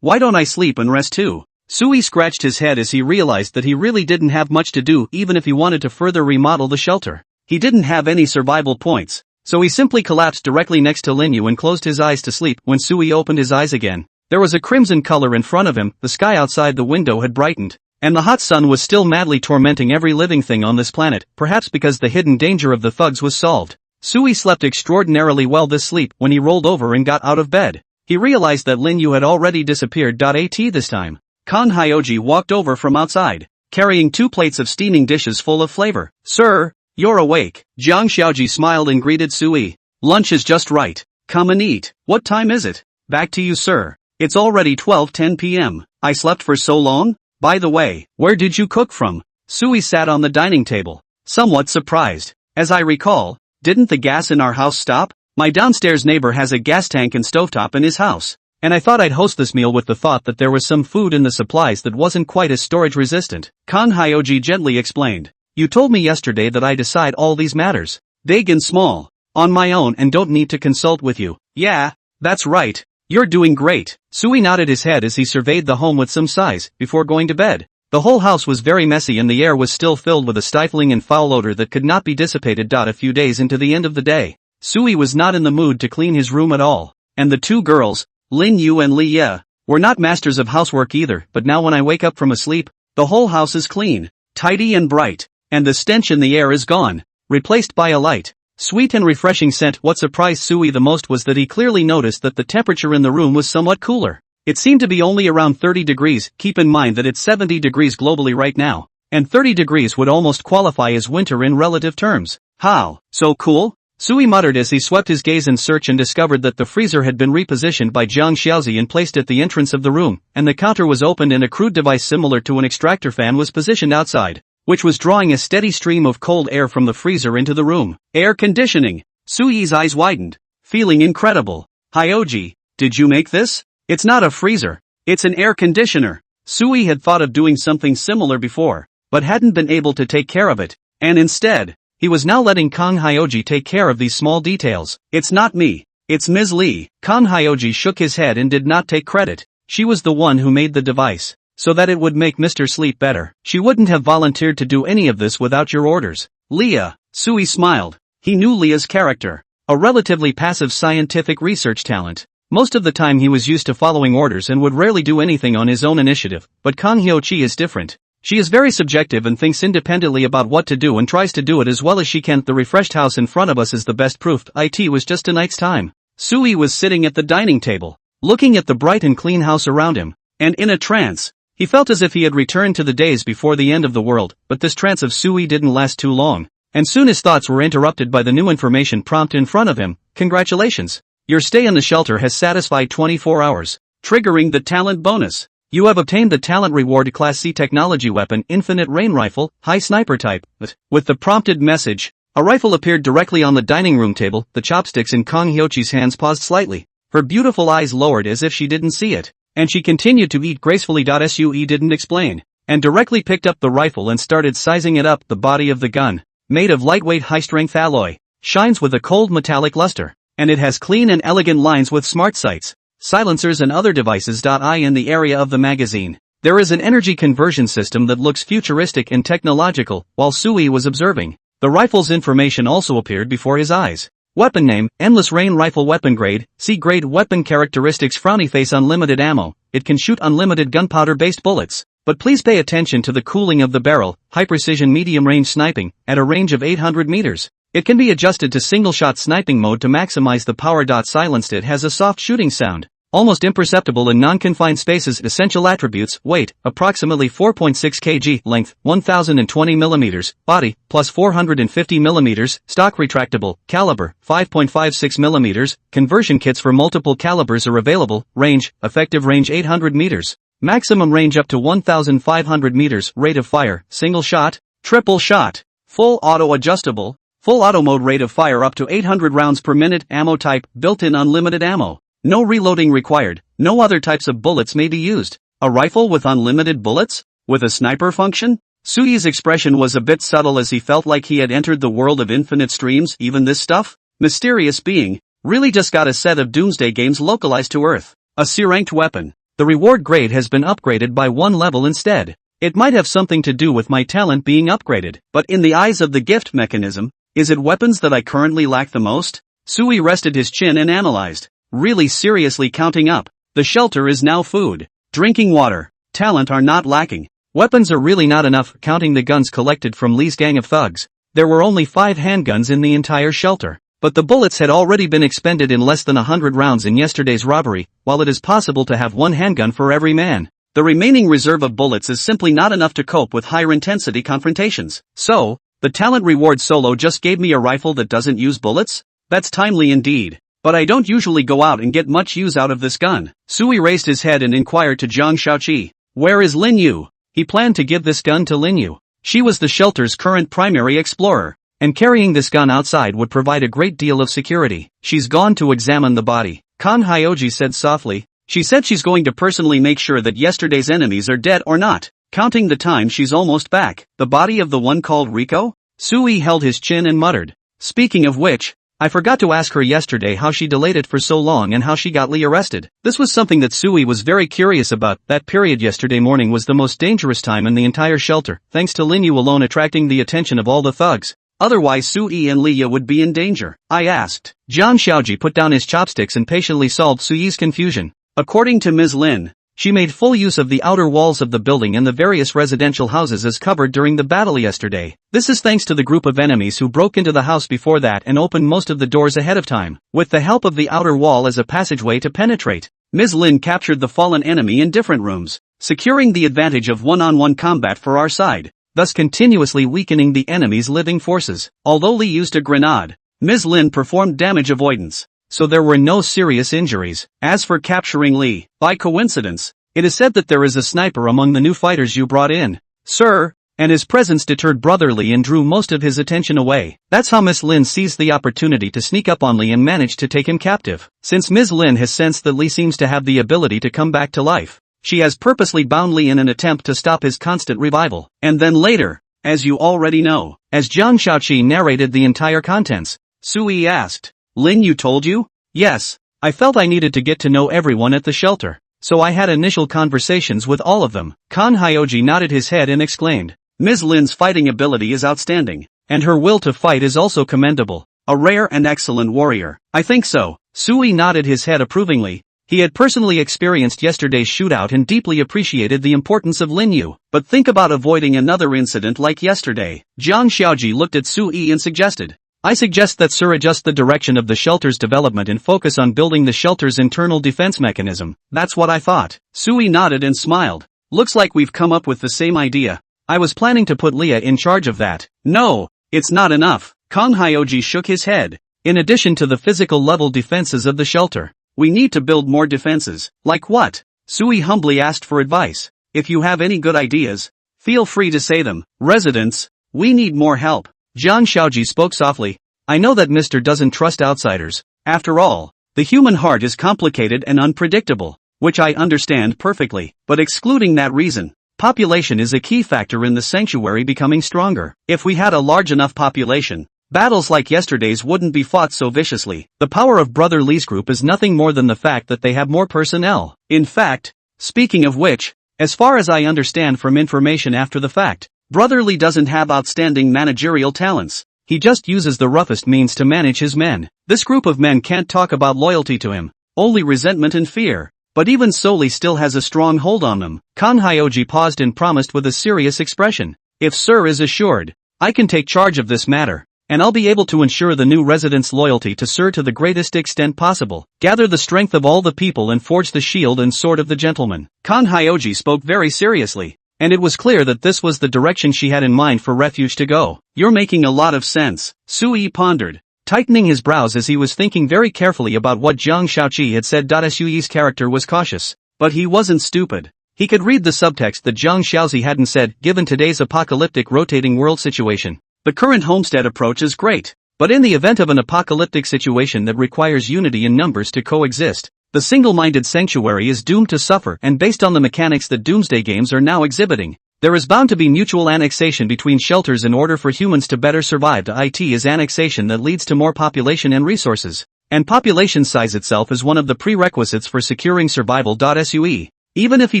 Why don't I sleep and rest too? Sui scratched his head as he realized that he really didn't have much to do even if he wanted to further remodel the shelter. He didn't have any survival points, so he simply collapsed directly next to Lin Yu and closed his eyes to sleep. When Sui opened his eyes again, there was a crimson color in front of him, the sky outside the window had brightened, and the hot sun was still madly tormenting every living thing on this planet, perhaps because the hidden danger of the thugs was solved. Sui slept extraordinarily well this sleep. When he rolled over and got out of bed, he realized that Lin Yu had already disappeared. At this time, Kang Hyoji walked over from outside, carrying 2 plates of steaming dishes full of flavor. "Sir, you're awake." Jiang Xiaoji smiled and greeted Sui. "Lunch is just right. Come and eat." "What time is it?" "Back to you, sir. It's already 12:10 p.m. I slept for so long? By the way, where did you cook from?" Sui sat on the dining table, somewhat surprised. "As I recall, didn't the gas in our house stop? My downstairs neighbor has a gas tank and stovetop in his house, and I thought I'd host this meal with the thought that there was some food in the supplies that wasn't quite as storage resistant." Kang Hyoji gently explained. "You told me yesterday that I decide all these matters, big and small, on my own and don't need to consult with you." "Yeah, that's right. You're doing great." Sui nodded his head as he surveyed the home with some sighs before going to bed. The whole house was very messy and the air was still filled with a stifling and foul odor that could not be dissipated. A few days into the end of the day, Sui was not in the mood to clean his room at all, and the 2 girls, Lin Yu and Li Ye, were not masters of housework either. "But now when I wake up from a sleep, the whole house is clean, tidy and bright, and the stench in the air is gone, replaced by a light, sweet and refreshing scent." What surprised Sui the most was that he clearly noticed that the temperature in the room was somewhat cooler. It seemed to be only around 30 degrees, keep in mind that it's 70 degrees globally right now, and 30 degrees would almost qualify as winter in relative terms. "How, so cool?" Sui muttered as he swept his gaze in search and discovered that the freezer had been repositioned by Jiang Xiaozi and placed at the entrance of the room, and the counter was opened and a crude device similar to an extractor fan was positioned outside, which was drawing a steady stream of cold air from the freezer into the room. "Air conditioning." Sui's eyes widened, feeling incredible. "Hyoji, did you make this?" "It's not a freezer. It's an air conditioner." Sui had thought of doing something similar before, but hadn't been able to take care of it, and instead, he was now letting Kang Hyoji take care of these small details. "It's not me. It's Ms. Li." Kang Hyoji shook his head and did not take credit. She was the one who made the device, so that it would make Mr. sleep better. She wouldn't have volunteered to do any of this without your orders. "Leah." Sui smiled. He knew Leah's character, a relatively passive scientific research talent. Most of the time he was used to following orders and would rarely do anything on his own initiative, but Kang Hyoji is different. She is very subjective and thinks independently about what to do and tries to do it as well as she can. The refreshed house in front of us is the best proof. It was just a night's time. Sui was sitting at the dining table, looking at the bright and clean house around him, and in a trance. He felt as if he had returned to the days before the end of the world, but this trance of Sui didn't last too long, and soon his thoughts were interrupted by the new information prompt in front of him. "Congratulations. Your stay in the shelter has satisfied 24 hours, triggering the talent bonus. You have obtained the talent reward Class C technology weapon Infinite Rain Rifle, high sniper type." With the prompted message, a rifle appeared directly on the dining room table. The chopsticks in Kang Hyoji's hands paused slightly. Her beautiful eyes lowered as if she didn't see it, and she continued to eat gracefully. Sui didn't explain, and directly picked up the rifle and started sizing it up. The body of the gun, made of lightweight high-strength alloy, shines with a cold metallic luster, and it has clean and elegant lines with smart sights, silencers and other devices. In the area of the magazine, there is an energy conversion system that looks futuristic and technological. While Sui was observing, the rifle's information also appeared before his eyes. Weapon name, Endless Rain Rifle. Weapon grade, C grade. Weapon characteristics, frowny face, unlimited ammo. It can shoot unlimited gunpowder-based bullets, but please pay attention to the cooling of the barrel. High precision medium range sniping, at a range of 800 meters. It can be adjusted to single-shot sniping mode to maximize the power. Silenced. It has a soft shooting sound, almost imperceptible in non-confined spaces. Essential attributes: weight, approximately 4.6 kg, length, 1020 mm, body, plus 450 mm, stock retractable, caliber, 5.56 mm, conversion kits for multiple calibers are available, range, effective range 800 meters, maximum range up to 1500 meters, rate of fire, single shot, triple shot, full auto adjustable, full auto mode, rate of fire up to 800 rounds per minute, ammo type, built-in unlimited ammo. No reloading required, no other types of bullets may be used. A rifle with unlimited bullets? With a sniper function? Sui's expression was a bit subtle as he felt like he had entered the world of infinite streams. Even this stuff? Mysterious being, really just got a set of doomsday games localized to Earth. A C-ranked weapon. the reward grade has been upgraded by 1 level instead. It might have something to do with my talent being upgraded, but in the eyes of the gift mechanism, is it weapons that I currently lack the most? Sui rested his chin and analyzed, really seriously counting up. The shelter is now food, drinking water, talent are not lacking. Weapons are really not enough, counting the guns collected from Lee's gang of thugs. There were only 5 handguns in the entire shelter. But the bullets had already been expended in less than 100 rounds in yesterday's robbery, while it is possible to have 1 handgun for every man. The remaining reserve of bullets is simply not enough to cope with higher intensity confrontations. So, the talent reward solo just gave me a rifle that doesn't use bullets? That's timely indeed. But I don't usually go out and get much use out of this gun. Sui raised his head and inquired to Zhang Shaoqi. Where is Lin Yu? He planned to give this gun to Lin Yu. She was the shelter's current primary explorer, and carrying this gun outside would provide a great deal of security. She's gone to examine the body, Kan Hyoji said softly. She said she's going to personally make sure that yesterday's enemies are dead or not. Counting the time, she's almost back. The body of the one called Rico? Sui held his chin and muttered. Speaking of which, I forgot to ask her yesterday how she delayed it for so long and how she got Lee arrested. This was something that Sui was very curious about. That period yesterday morning was the most dangerous time in the entire shelter, thanks to Lin Yu alone attracting the attention of all the thugs. Otherwise Sui and Leah would be in danger. I asked. Zhang Shaoji put down his chopsticks and patiently solved Sui's confusion. According to Ms. Lin, she made full use of the outer walls of the building and the various residential houses as covered during the battle yesterday. This is thanks to the group of enemies who broke into the house before that and opened most of the doors ahead of time, with the help of the outer wall as a passageway to penetrate. Ms. Lin captured the fallen enemy in different rooms, securing the advantage of one-on-one combat for our side, thus continuously weakening the enemy's living forces. Although Lee used a grenade, Ms. Lin performed damage avoidance, so there were no serious injuries. As for capturing Lee, by coincidence, it is said that there is a sniper among the new fighters you brought in, sir, and his presence deterred Brother Lee and drew most of his attention away. That's how Miss Lin seized the opportunity to sneak up on Lee and managed to take him captive. Since Ms. Lin has sensed that Lee seems to have the ability to come back to life, she has purposely bound Lee in an attempt to stop his constant revival. And then later, as you already know, as Zhang Shaoqi narrated the entire contents, Sui asked, Lin Yu told you? Yes, I felt I needed to get to know everyone at the shelter, so I had initial conversations with all of them. Kan Hyoji nodded his head and exclaimed, Ms. Lin's fighting ability is outstanding, and her will to fight is also commendable. A rare and excellent warrior. I think so. Sui nodded his head approvingly. He had personally experienced yesterday's shootout and deeply appreciated the importance of Lin Yu. But think about avoiding another incident like yesterday. Zhang Shaoji looked at Sui and suggested, I suggest that Sir adjust the direction of the shelter's development and focus on building the shelter's internal defense mechanism. That's what I thought. Sui nodded and smiled. Looks like we've come up with the same idea. I was planning to put Leah in charge of that. No, it's not enough. Kan Hyoji shook his head. In addition to the physical level defenses of the shelter, we need to build more defenses. Like what? Sui humbly asked for advice. If you have any good ideas, feel free to say them. Residents, we need more help. Zhang Shaoji spoke softly. I know that Mr. doesn't trust outsiders. After all, the human heart is complicated and unpredictable, which I understand perfectly. But excluding that reason, population is a key factor in the sanctuary becoming stronger. If we had a large enough population, battles like yesterday's wouldn't be fought so viciously. The power of Brother Lee's group is nothing more than the fact that they have more personnel. In fact, speaking of which, as far as I understand from information after the fact, Brother Lee doesn't have outstanding managerial talents. He just uses the roughest means to manage his men. This group of men can't talk about loyalty to him, only resentment and fear. But even so, Lee still has a strong hold on them. Kan Hyoji paused and promised with a serious expression. If Sir is assured, I can take charge of this matter, and I'll be able to ensure the new residents' loyalty to Sir to the greatest extent possible. Gather the strength of all the people and forge the shield and sword of the gentleman. Kan Hyoji spoke very seriously, and it was clear that this was the direction she had in mind for Refuge to go. You're making a lot of sense, Sui pondered, tightening his brows as he was thinking very carefully about what Zhang Shaoqi had said. Sui's character was cautious, but he wasn't stupid. He could read the subtext that Zhang Shaozi hadn't said. Given today's apocalyptic rotating world situation, the current homestead approach is great, but in the event of an apocalyptic situation that requires unity in numbers to coexist, the single-minded sanctuary is doomed to suffer. And based on the mechanics that Doomsday games are now exhibiting, there is bound to be mutual annexation between shelters in order for humans to better survive. It is annexation that leads to more population and resources, and population size itself is one of the prerequisites for securing survival. Sui, Even if he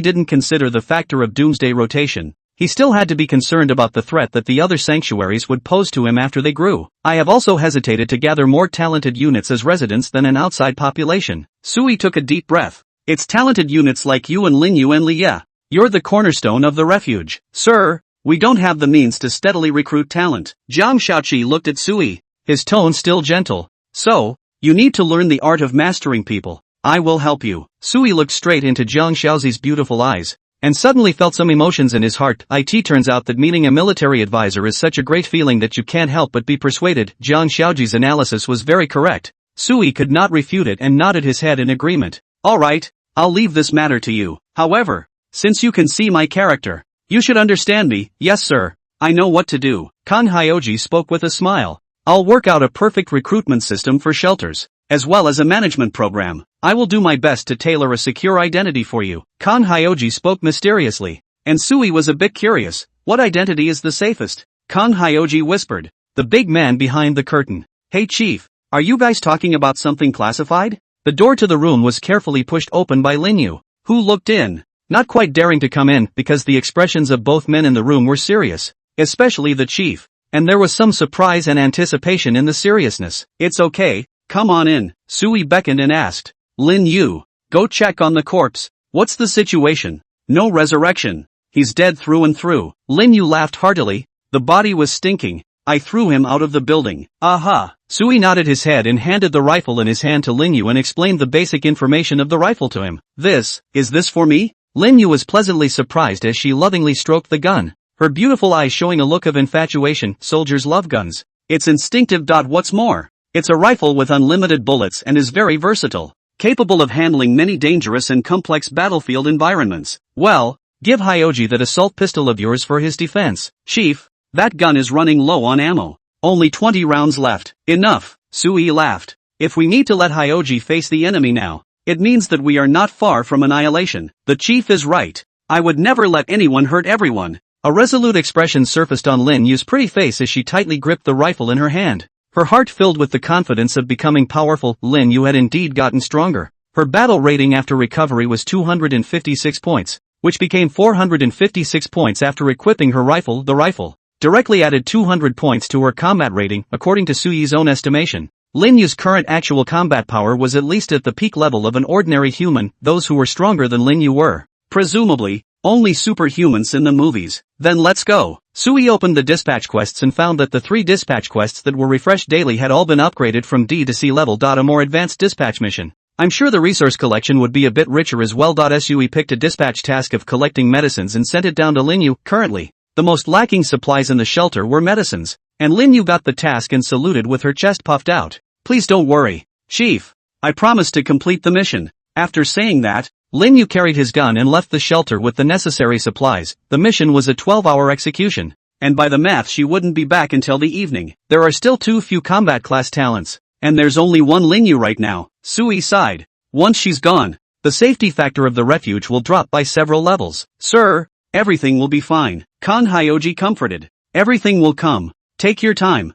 didn't consider the factor of doomsday rotation, he still had to be concerned about the threat that the other sanctuaries would pose to him after they grew. I have also hesitated to gather more talented units as residents than an outside population. Sui took a deep breath. It's talented units like you and Lin Yu and Li Ye. You're the cornerstone of the refuge. Sir, we don't have the means to steadily recruit talent. Jiang Shaoqi looked at Sui, his tone still gentle. So, you need to learn the art of mastering people. I will help you. Sui looked straight into Jiang Shaoxi's beautiful eyes, and suddenly felt some emotions in his heart. It turns out that meeting a military advisor is such a great feeling that you can't help but be persuaded. Jiang Shaoji's analysis was very correct. Sui could not refute it and nodded his head in agreement. Alright, I'll leave this matter to you. However, since you can see my character, you should understand me. Yes sir, I know what to do. Kang Hyoji spoke with a smile. I'll work out a perfect recruitment system for shelters, as well as a management program. I will do my best to tailor a secure identity for you. Kang Hyoji spoke mysteriously, and Sui was a bit curious. What identity is the safest? Kang Hyoji whispered, the big man behind the curtain. Hey chief, are you guys talking about something classified? The door to the room was carefully pushed open by Lin Yu, who looked in, not quite daring to come in because the expressions of both men in the room were serious, especially the chief, and there was some surprise and anticipation in the seriousness. It's okay, come on in, Sui beckoned and asked. Lin Yu, go check on the corpse. What's the situation? No resurrection. He's dead through and through. Lin Yu laughed heartily. The body was stinking. I threw him out of the building. Aha. Sui nodded his head and handed the rifle in his hand to Lin Yu and explained the basic information of the rifle to him. Is this for me? Lin Yu was pleasantly surprised as she lovingly stroked the gun, her beautiful eyes showing a look of infatuation. Soldiers love guns. It's instinctive. What's more, it's a rifle with unlimited bullets and is very versatile, capable of handling many dangerous and complex battlefield environments. Well, give Hyoji that assault pistol of yours for his defense. Chief, that gun is running low on ammo. Only 20 rounds left. Enough, Sui laughed. If we need to let Hyoji face the enemy now, it means that we are not far from annihilation. The chief is right. I would never let anyone hurt everyone. A resolute expression surfaced on Lin Yu's pretty face as she tightly gripped the rifle in her hand. Her heart filled with the confidence of becoming powerful. Lin Yu had indeed gotten stronger. Her battle rating after recovery was 256 points, which became 456 points after equipping her rifle. The rifle directly added 200 points to her combat rating, according to Sui's own estimation. Lin Yu's current actual combat power was at least at the peak level of an ordinary human. Those who were stronger than Lin Yu were, presumably, only superhumans in the movies. Then let's go. Sui opened the dispatch quests and found that the 3 dispatch quests that were refreshed daily had all been upgraded from D to C level. A more advanced dispatch mission. I'm sure the resource collection would be a bit richer as well. Sui picked a dispatch task of collecting medicines and sent it down to Lin Yu. Currently, the most lacking supplies in the shelter were medicines, and Lin Yu got the task and saluted with her chest puffed out. Please don't worry, Chief. I promise to complete the mission. After saying that, Lin Yu carried his gun and left the shelter with the necessary supplies. The mission was a 12-hour execution, and by the math she wouldn't be back until the evening. There are still too few combat class talents, and there's only one Lin Yu right now. Sui sighed. Once she's gone, the safety factor of the refuge will drop by several levels. Sir, everything will be fine. Kang Hyoji comforted. Everything will come. Take your time.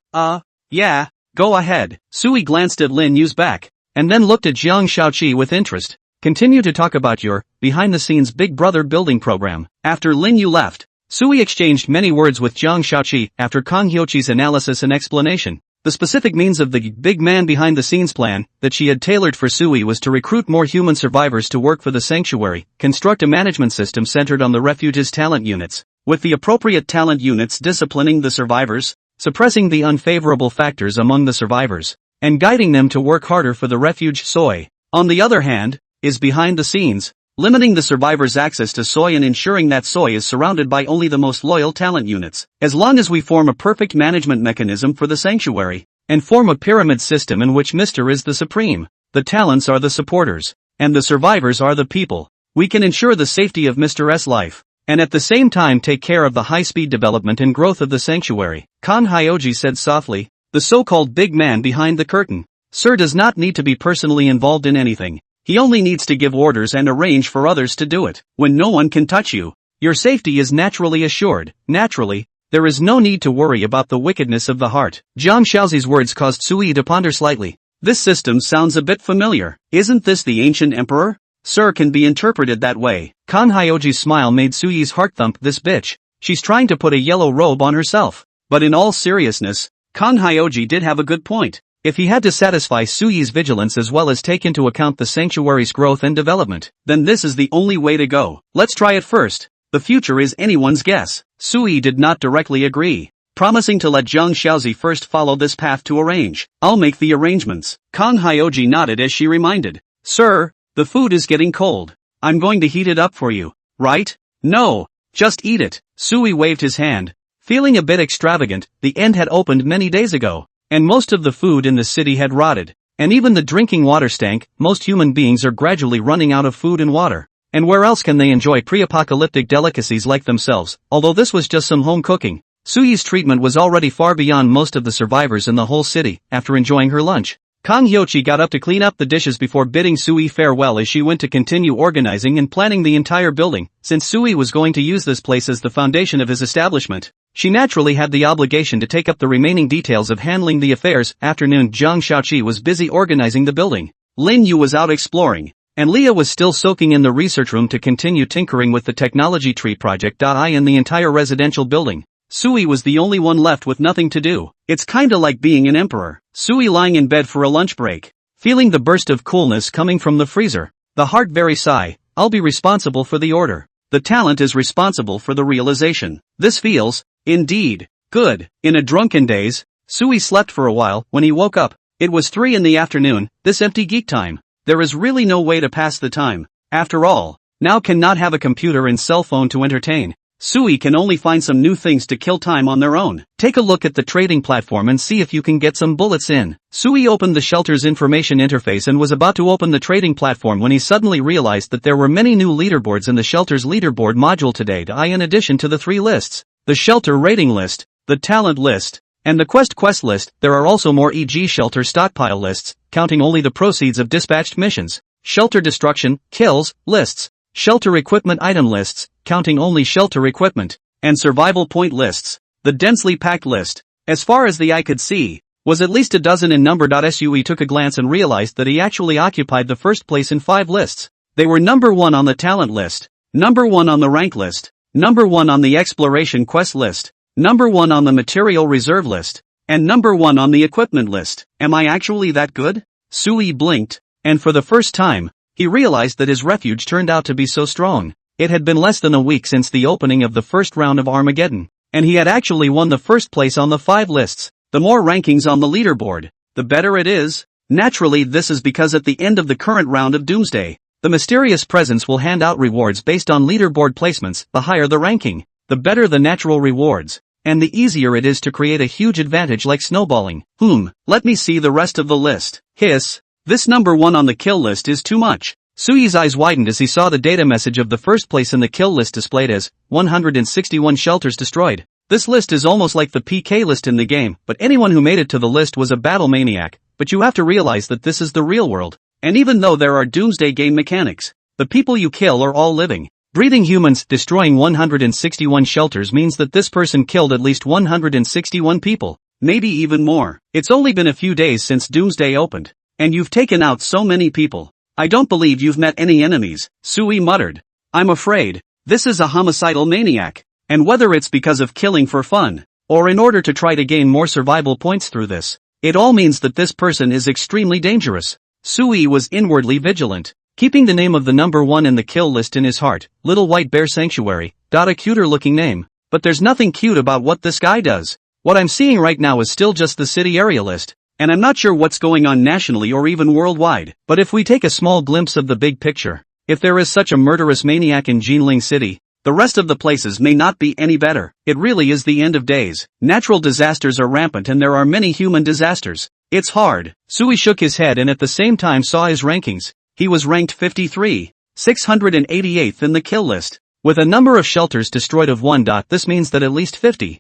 Yeah, go ahead. Sui glanced at Lin Yu's back, and then looked at Jiang Shaoqi with interest. Continue to talk about your behind-the-scenes Big Brother building program. After Lin Yu left, Sui exchanged many words with Jiang Shaoqi. After Kang Hyoji's analysis and explanation, the specific means of the big man behind-the-scenes plan that she had tailored for Sui was to recruit more human survivors to work for the sanctuary, construct a management system centered on the refuge's talent units, with the appropriate talent units disciplining the survivors, suppressing the unfavorable factors among the survivors, and guiding them to work harder for the refuge. Soi, on the other hand, is behind the scenes, limiting the survivors' access to Soi and ensuring that Soi is surrounded by only the most loyal talent units. As long as we form a perfect management mechanism for the sanctuary, and form a pyramid system in which Mr. is the supreme, the talents are the supporters, and the survivors are the people, we can ensure the safety of Mr. S life, and at the same time take care of the high-speed development and growth of the sanctuary. Kang Hyoji said softly. The so-called big man behind the curtain, Sir, does not need to be personally involved in anything. He only needs to give orders and arrange for others to do it. When no one can touch you, your safety is naturally assured. Naturally, there is no need to worry about the wickedness of the heart. Jiang Shaoxi's words caused Sui to ponder slightly. This system sounds a bit familiar. Isn't this the ancient emperor? "Sir" can be interpreted that way. Kang Hyoji's smile made Suyi's heart thump. This bitch. She's trying to put a yellow robe on herself. But in all seriousness, Kang Hyoji did have a good point. If he had to satisfy Suyi's vigilance as well as take into account the sanctuary's growth and development, then this is the only way to go. Let's try it first. The future is anyone's guess. Suyi did not directly agree, promising to let Zhang Xiaozi first follow this path to arrange. "I'll make the arrangements." Kang Hyoji nodded as she reminded, "Sir, the food is getting cold. I'm going to heat it up for you, right?" "No, just eat it." Suyi waved his hand, feeling a bit extravagant. The end had opened many days ago, and most of the food in the city had rotted, and even the drinking water stank. Most human beings are gradually running out of food and water, and where else can they enjoy pre-apocalyptic delicacies like themselves? Although this was just some home cooking, Suyi's treatment was already far beyond most of the survivors in the whole city. After enjoying her lunch, Kang Hyoji got up to clean up the dishes before bidding Suyi farewell as she went to continue organizing and planning the entire building. Since Suyi was going to use this place as the foundation of his establishment, she naturally had the obligation to take up the remaining details of handling the affairs. Afternoon. Zhang Xiaoqi was busy organizing the building. Lin Yu was out exploring, and Leah was still soaking in the research room to continue tinkering with the technology tree project. In the entire residential building, Suyi was the only one left with nothing to do. It's kinda like being an emperor. Suyi lying in bed for a lunch break, feeling the burst of coolness coming from the freezer. The heart very sigh. "I'll be responsible for the order. The talent is responsible for the realization." This feels, indeed, good. In a drunken daze, Suyi slept for a while. When he woke up, it was 3 in the afternoon. This empty geek time. There is really no way to pass the time. After all, now cannot have a computer and cell phone to entertain. Suyi can only find some new things to kill time on their own. Take a look at the trading platform and see if you can get some bullets in. Suyi opened the shelter's information interface and was about to open the trading platform when he suddenly realized that there were many new leaderboards in the shelter's leaderboard module today. In addition to the 3 lists, the shelter rating list, the talent list, and the quest list, there are also more, e.g. shelter stockpile lists, counting only the proceeds of dispatched missions, shelter destruction, kills, lists, shelter equipment item lists, counting only shelter equipment, and survival point lists. The densely packed list, as far as the eye could see, was at least a dozen in number. Sui took a glance and realized that he actually occupied the first place in 5 lists. They were number 1 on the talent list, number 1 on the rank list, number 1 on the exploration quest list, number 1 on the material reserve list, and number 1 on the equipment list. Am I actually that good? Sui blinked, and for the first time, he realized that his refuge turned out to be so strong. It had been less than a week since the opening of the first round of Armageddon, and he had actually won the first place on the 5 lists. The more rankings on the leaderboard, the better it is. Naturally, this is because at the end of the current round of Doomsday, the mysterious presence will hand out rewards based on leaderboard placements. The higher the ranking, the better the natural rewards, and the easier it is to create a huge advantage like snowballing. Let me see the rest of the list. Hiss. This number 1 on the kill list is too much. Suyi's eyes widened as he saw the data message of the first place in the kill list displayed as 161 shelters destroyed. This list is almost like the PK list in the game, but anyone who made it to the list was a battle maniac. But you have to realize that this is the real world, and even though there are Doomsday game mechanics, the people you kill are all living, breathing humans. Destroying 161 shelters means that this person killed at least 161 people, maybe even more. It's only been a few days since Doomsday opened, and you've taken out so many people. I don't believe you've met any enemies, Sui muttered. I'm afraid, this is a homicidal maniac, and whether it's because of killing for fun, or in order to try to gain more survival points through this, it all means that this person is extremely dangerous. Sui was inwardly vigilant, keeping the name of the number 1 in the kill list in his heart, Little White Bear Sanctuary. A cuter looking name, but there's nothing cute about what this guy does. What I'm seeing right now is still just the city area list, and I'm not sure what's going on nationally or even worldwide. But if we take a small glimpse of the big picture, if there is such a murderous maniac in Jinling City, the rest of the places may not be any better. It really is the end of days. Natural disasters are rampant and there are many human disasters. It's hard. Sui shook his head and at the same time saw his rankings. He was ranked 53, 688th in the kill list, with a number of shelters destroyed of 1. This means that at least 50,000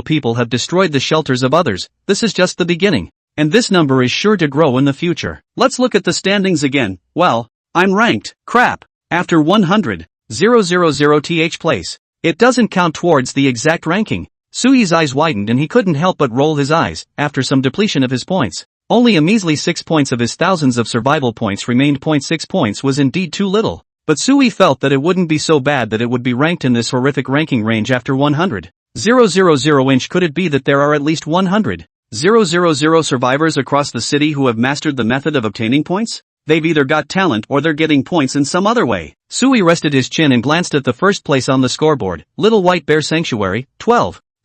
people have destroyed the shelters of others. This is just the beginning, and this number is sure to grow in the future. Let's look at the standings again. Well, I'm ranked crap after 100,000th place. It doesn't count towards the exact ranking. Sui's eyes widened and he couldn't help but roll his eyes. After some depletion of his points, Only a measly 6 points of his thousands of survival points remained. 6 points was indeed too little. But Sui felt that it wouldn't be so bad that it would be ranked in this horrific ranking range after 100,000 inch. Could it be that there are at least 100,000 survivors across the city who have mastered the method of obtaining points? They've either got talent or they're getting points in some other way. Sui rested his chin and glanced at the first place on the scoreboard, Little White Bear Sanctuary,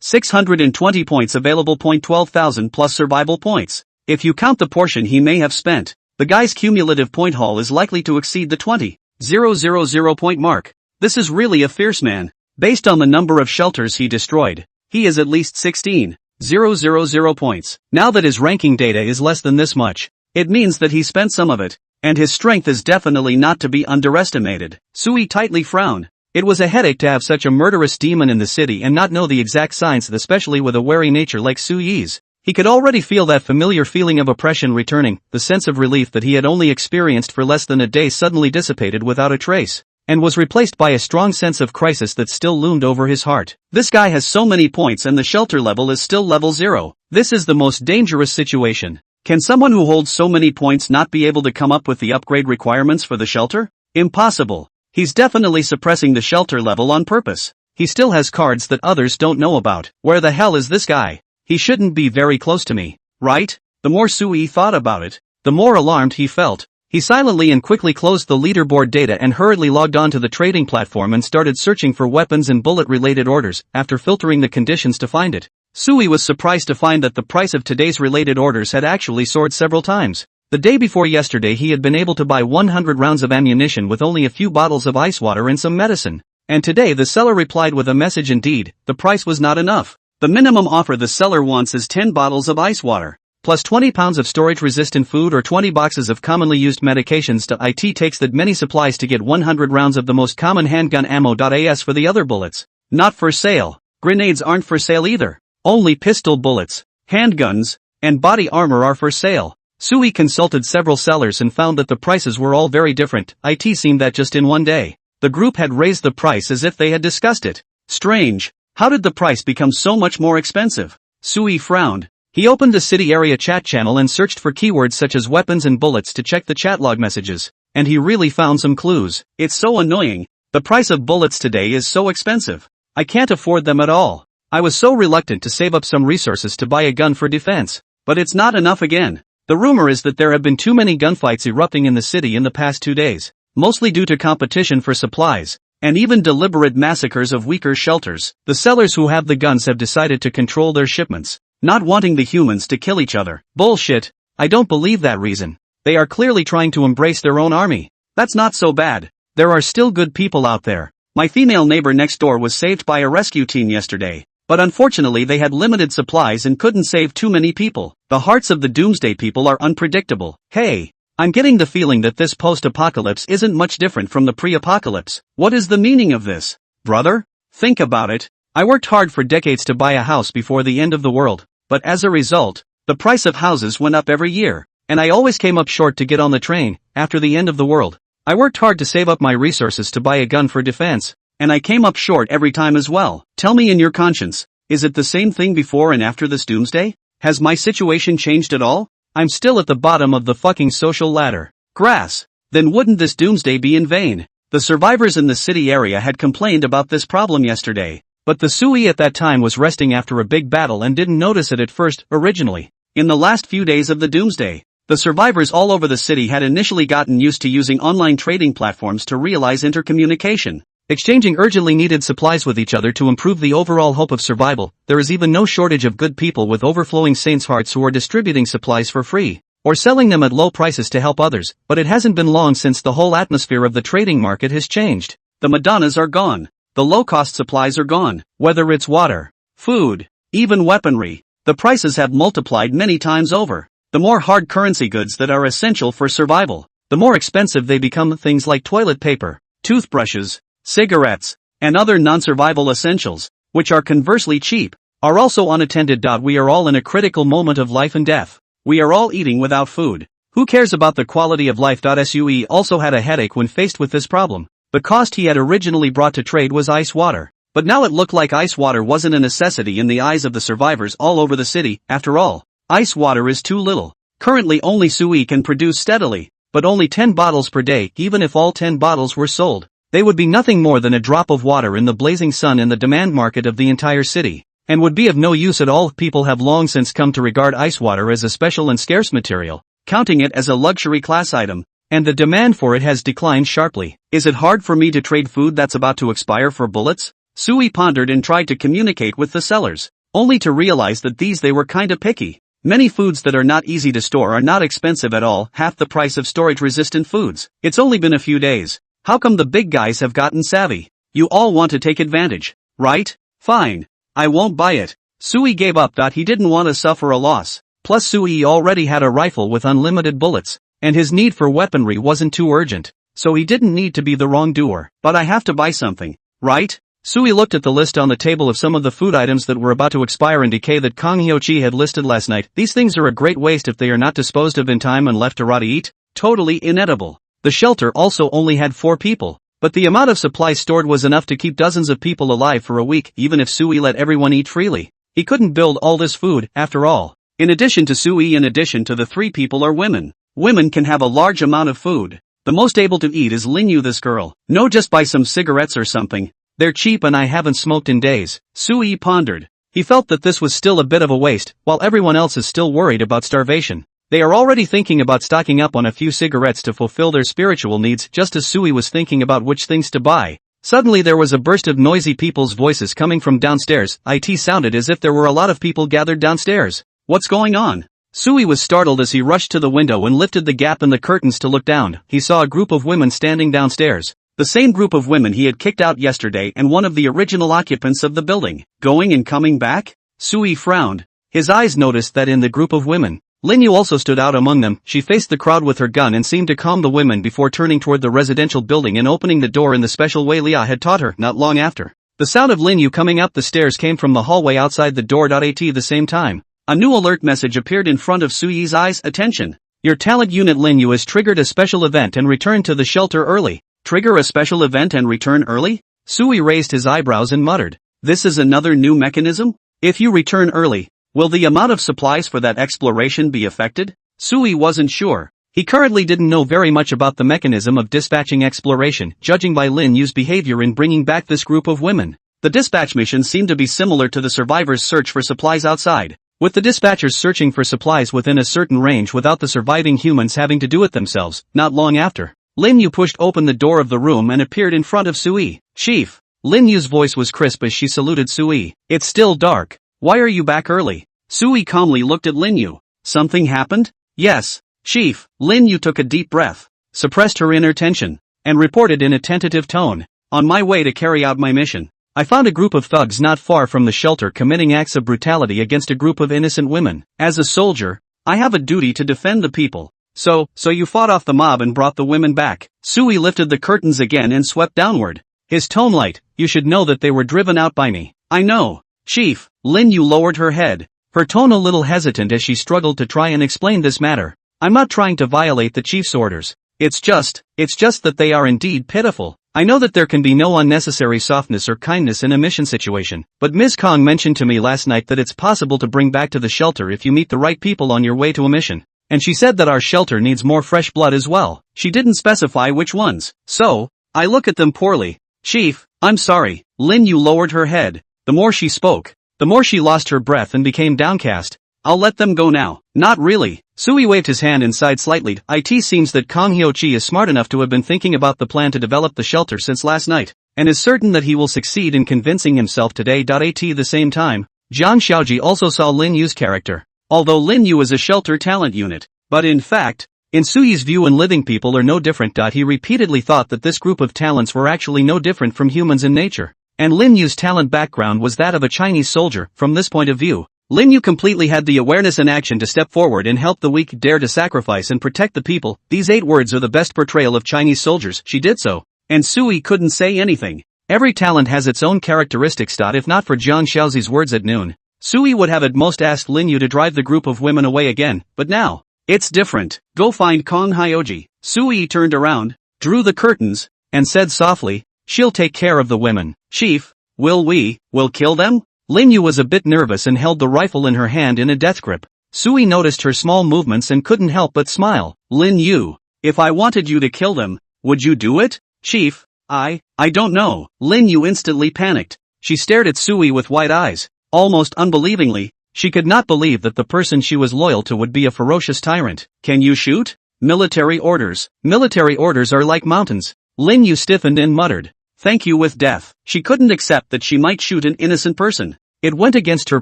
620 points available. 12,000 plus survival points. If you count the portion he may have spent, the guy's cumulative point haul is likely to exceed the 20,000 point mark. This is really a fierce man. Based on the number of shelters he destroyed, he is at least 16,000 points. Now that his ranking data is less than this much, it means that he spent some of it, and his strength is definitely not to be underestimated. Sui tightly frowned. It was a headache to have such a murderous demon in the city and not know the exact signs, especially with a wary nature like Sui's. He could already feel that familiar feeling of oppression returning. The sense of relief that he had only experienced for less than a day suddenly dissipated without a trace, and was replaced by a strong sense of crisis that still loomed over his heart. This guy has so many points and the shelter level is still level 0. This is the most dangerous situation. Can someone who holds so many points not be able to come up with the upgrade requirements for the shelter? Impossible. He's definitely suppressing the shelter level on purpose. He still has cards that others don't know about. Where the hell is this guy? He shouldn't be very close to me, right? The more Sui thought about it, the more alarmed he felt. He silently and quickly closed the leaderboard data and hurriedly logged on to the trading platform and started searching for weapons and bullet-related orders, after filtering the conditions to find it. Sui was surprised to find that the price of today's related orders had actually soared several times. The day before yesterday he had been able to buy 100 rounds of ammunition with only a few bottles of ice water and some medicine. And today the seller replied with a message. Indeed, the price was not enough. The minimum offer the seller wants is 10 bottles of ice water, plus 20 pounds of storage-resistant food or 20 boxes of commonly used medications. It takes that many supplies to get 100 rounds of the most common handgun ammo. As for the other bullets, not for sale. Grenades aren't for sale either. Only pistol bullets, handguns, and body armor are for sale. Sui consulted several sellers and found that the prices were all very different. It seemed that just in one day, the group had raised the price as if they had discussed it. Strange. How did the price become so much more expensive? Sui frowned. He opened the city area chat channel and searched for keywords such as weapons and bullets to check the chat log messages. And he really found some clues. It's so annoying. The price of bullets today is so expensive. I can't afford them at all. I was so reluctant to save up some resources to buy a gun for defense. But it's not enough again. The rumor is that there have been too many gunfights erupting in the city in the past 2 days, mostly due to competition for supplies, and even deliberate massacres of weaker shelters. The sellers who have the guns have decided to control their shipments, not wanting the humans to kill each other. Bullshit. I don't believe that reason. They are clearly trying to embrace their own army. That's not so bad. There are still good people out there. My female neighbor next door was saved by a rescue team yesterday, but unfortunately they had limited supplies and couldn't save too many people. The hearts of the doomsday people are unpredictable. Hey, I'm getting the feeling that this post-apocalypse isn't much different from the pre-apocalypse. What is the meaning of this, brother? Think about it. I worked hard for decades to buy a house before the end of the world, but as a result, the price of houses went up every year, and I always came up short to get on the train after the end of the world. I worked hard to save up my resources to buy a gun for defense, and I came up short every time as well. Tell me in your conscience, is it the same thing before and after this doomsday? Has my situation changed at all? I'm still at the bottom of the fucking social ladder. Grass. Then wouldn't this doomsday be in vain? The survivors in the city area had complained about this problem yesterday, but the Sui at that time was resting after a big battle and didn't notice it at first. Originally, in the last few days of the doomsday, the survivors all over the city had initially gotten used to using online trading platforms to realize intercommunication, exchanging urgently needed supplies with each other to improve the overall hope of survival. There is even no shortage of good people with overflowing saints' hearts who are distributing supplies for free, or selling them at low prices to help others. But it hasn't been long since the whole atmosphere of the trading market has changed. The Madonnas are gone. The low-cost supplies are gone. Whether it's water, food, even weaponry, the prices have multiplied many times over. The more hard currency goods that are essential for survival, the more expensive they become. Things like toilet paper, toothbrushes, cigarettes, and other non-survival essentials, which are conversely cheap, are also unattended. We are all in a critical moment of life and death. We are all eating without food. Who cares about the quality of life? Sui also had a headache when faced with this problem. The cost he had originally brought to trade was ice water, but now it looked like ice water wasn't a necessity in the eyes of the survivors all over the city. After all, ice water is too little. Currently only Sui can produce steadily, but only 10 bottles per day. Even if all 10 bottles were sold, they would be nothing more than a drop of water in the blazing sun in the demand market of the entire city, and would be of no use at all. People have long since come to regard ice water as a special and scarce material, counting it as a luxury class item, and the demand for it has declined sharply. Is it hard for me to trade food that's about to expire for bullets? Sui pondered and tried to communicate with the sellers, only to realize that they were kinda picky. Many foods that are not easy to store are not expensive at all, half the price of storage-resistant foods. It's only been a few days. How come the big guys have gotten savvy? You all want to take advantage, right? Fine. I won't buy it. Sui gave up. He didn't want to suffer a loss. Plus Sui already had a rifle with unlimited bullets, and his need for weaponry wasn't too urgent, so he didn't need to be the wrongdoer. But I have to buy something, right? Sui looked at the list on the table of some of the food items that were about to expire and decay that Kang Hyo-chi had listed last night. These things are a great waste if they are not disposed of in time and left to rot. Eat. Totally inedible. The shelter also only had 4 people, but the amount of supplies stored was enough to keep dozens of people alive for a week. Even if Sui let everyone eat freely, he couldn't build all this food, after all. In addition to Sui, in addition to the 3 people are women. Women can have a large amount of food. The most able to eat is Lin Yu. This girl. No, just buy some cigarettes or something. They're cheap and I haven't smoked in days. Sui pondered. He felt that this was still a bit of a waste, while everyone else is still worried about starvation. They are already thinking about stocking up on a few cigarettes to fulfill their spiritual needs. Just as Sui was thinking about which things to buy, suddenly there was a burst of noisy people's voices coming from downstairs. It sounded as if there were a lot of people gathered downstairs. What's going on? Sui was startled as he rushed to the window and lifted the gap in the curtains to look down. He saw a group of women standing downstairs. The same group of women he had kicked out yesterday and one of the original occupants of the building. Going and coming back? Sui frowned. His eyes noticed that in the group of women, Lin Yu also stood out among them. She faced the crowd with her gun and seemed to calm the women before turning toward the residential building and opening the door in the special way Leah had taught her. Not long after, the sound of Lin Yu coming up the stairs came from the hallway outside the door. At the same time, a new alert message appeared in front of Sui's eyes. Attention! Your talent unit Lin Yu has triggered a special event and returned to the shelter early. Trigger a special event and return early? Sui raised his eyebrows and muttered. This is another new mechanism? If you return early, will the amount of supplies for that exploration be affected? Sui wasn't sure. He currently didn't know very much about the mechanism of dispatching exploration, judging by Lin Yu's behavior in bringing back this group of women. The dispatch mission seemed to be similar to the survivors' search for supplies outside, with the dispatchers searching for supplies within a certain range without the surviving humans having to do it themselves. Not long after, Lin Yu pushed open the door of the room and appeared in front of Sui. Chief. Lin Yu's voice was crisp as she saluted Sui. It's still dark. Why are you back early? Sui calmly looked at Lin Yu. Something happened? Yes, Chief. Lin Yu took a deep breath, suppressed her inner tension, and reported in a tentative tone. On my way to carry out my mission, I found a group of thugs not far from the shelter committing acts of brutality against a group of innocent women. As a soldier, I have a duty to defend the people. So you fought off the mob and brought the women back. Sui lifted the curtains again and swept downward, his tone light. You should know that they were driven out by me. I know, Chief. Lin Yu lowered her head, her tone a little hesitant as she struggled to try and explain this matter. I'm not trying to violate the chief's orders. It's just that they are indeed pitiful. I know that there can be no unnecessary softness or kindness in a mission situation, but Ms. Kong mentioned to me last night that it's possible to bring back to the shelter if you meet the right people on your way to a mission. And she said that our shelter needs more fresh blood as well. She didn't specify which ones. So, I look at them poorly. Chief, I'm sorry. Lin Yu lowered her head. The more she spoke, the more she lost her breath and became downcast. I'll let them go now. Not really. Sui waved his hand and sighed slightly. It seems that Kang Hyo-chi is smart enough to have been thinking about the plan to develop the shelter since last night, and is certain that he will succeed in convincing himself today. At the same time, Jiang Xiaoji also saw Lin Yu's character. Although Lin Yu is a shelter talent unit, but in fact, in Sui's view and living people are no different. He repeatedly thought that this group of talents were actually no different from humans in nature, and Lin Yu's talent background was that of a Chinese soldier. From this point of view, Lin Yu completely had the awareness and action to step forward and help the weak, dare to sacrifice and protect the people. These 8 words are the best portrayal of Chinese soldiers. She did so, and Sui couldn't say anything. Every talent has its own characteristics. If not for Jiang Xiaozi's words at noon, Sui would have at most asked Lin Yu to drive the group of women away again, but now, it's different. Go find Kang Hyoji. Sui turned around, drew the curtains, and said softly, she'll take care of the women. Chief, will kill them? Lin Yu was a bit nervous and held the rifle in her hand in a death grip. Sui noticed her small movements and couldn't help but smile. Lin Yu, if I wanted you to kill them, would you do it? Chief, I don't know. Lin Yu instantly panicked. She stared at Sui with wide eyes. Almost unbelievingly, she could not believe that the person she was loyal to would be a ferocious tyrant. Can you shoot? Military orders. Military orders are like mountains. Lin Yu stiffened and muttered, thank you with death. She couldn't accept that she might shoot an innocent person. It went against her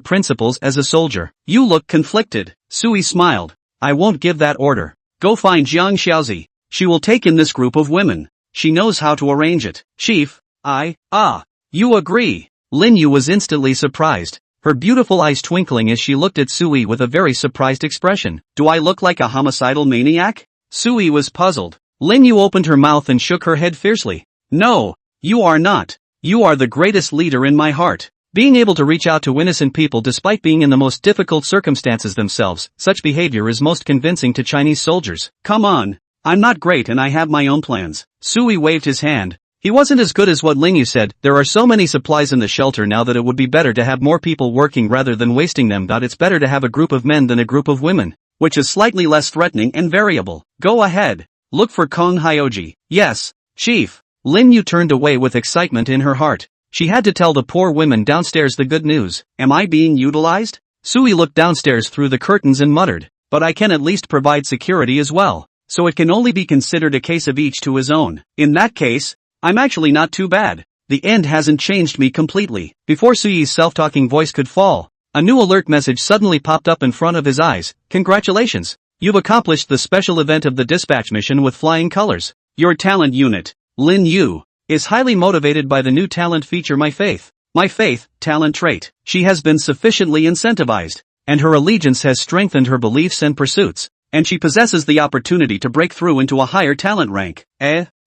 principles as a soldier. You look conflicted. Sui smiled. I won't give that order. Go find Jiang Xiaozi. She will take in this group of women. She knows how to arrange it. Chief, you agree. Lin Yu was instantly surprised, her beautiful eyes twinkling as she looked at Sui with a very surprised expression. Do I look like a homicidal maniac? Sui was puzzled. Lin Yu opened her mouth and shook her head fiercely. No, you are not. You are the greatest leader in my heart. Being able to reach out to innocent people despite being in the most difficult circumstances themselves, such behavior is most convincing to Chinese soldiers. Come on, I'm not great and I have my own plans. Sui waved his hand. He wasn't as good as what Lin Yu said. There are so many supplies in the shelter now that it would be better to have more people working rather than wasting them. It's better to have a group of men than a group of women, which is slightly less threatening and variable. Go ahead. Look for Kong Hyoji. Yes, Chief. Lin Yu turned away with excitement in her heart. She had to tell the poor women downstairs the good news. Am I being utilized? Sui looked downstairs through the curtains and muttered, but I can at least provide security as well, so it can only be considered a case of each to his own. In that case, I'm actually not too bad. The end hasn't changed me completely. Before Sui's self-talking voice could fall, a new alert message suddenly popped up in front of his eyes. Congratulations! You've accomplished the special event of the dispatch mission with flying colors. Your talent unit, Lin Yu, is highly motivated by the new talent feature My Faith. My Faith, talent trait. She has been sufficiently incentivized, and her allegiance has strengthened her beliefs and pursuits, and she possesses the opportunity to break through into a higher talent rank.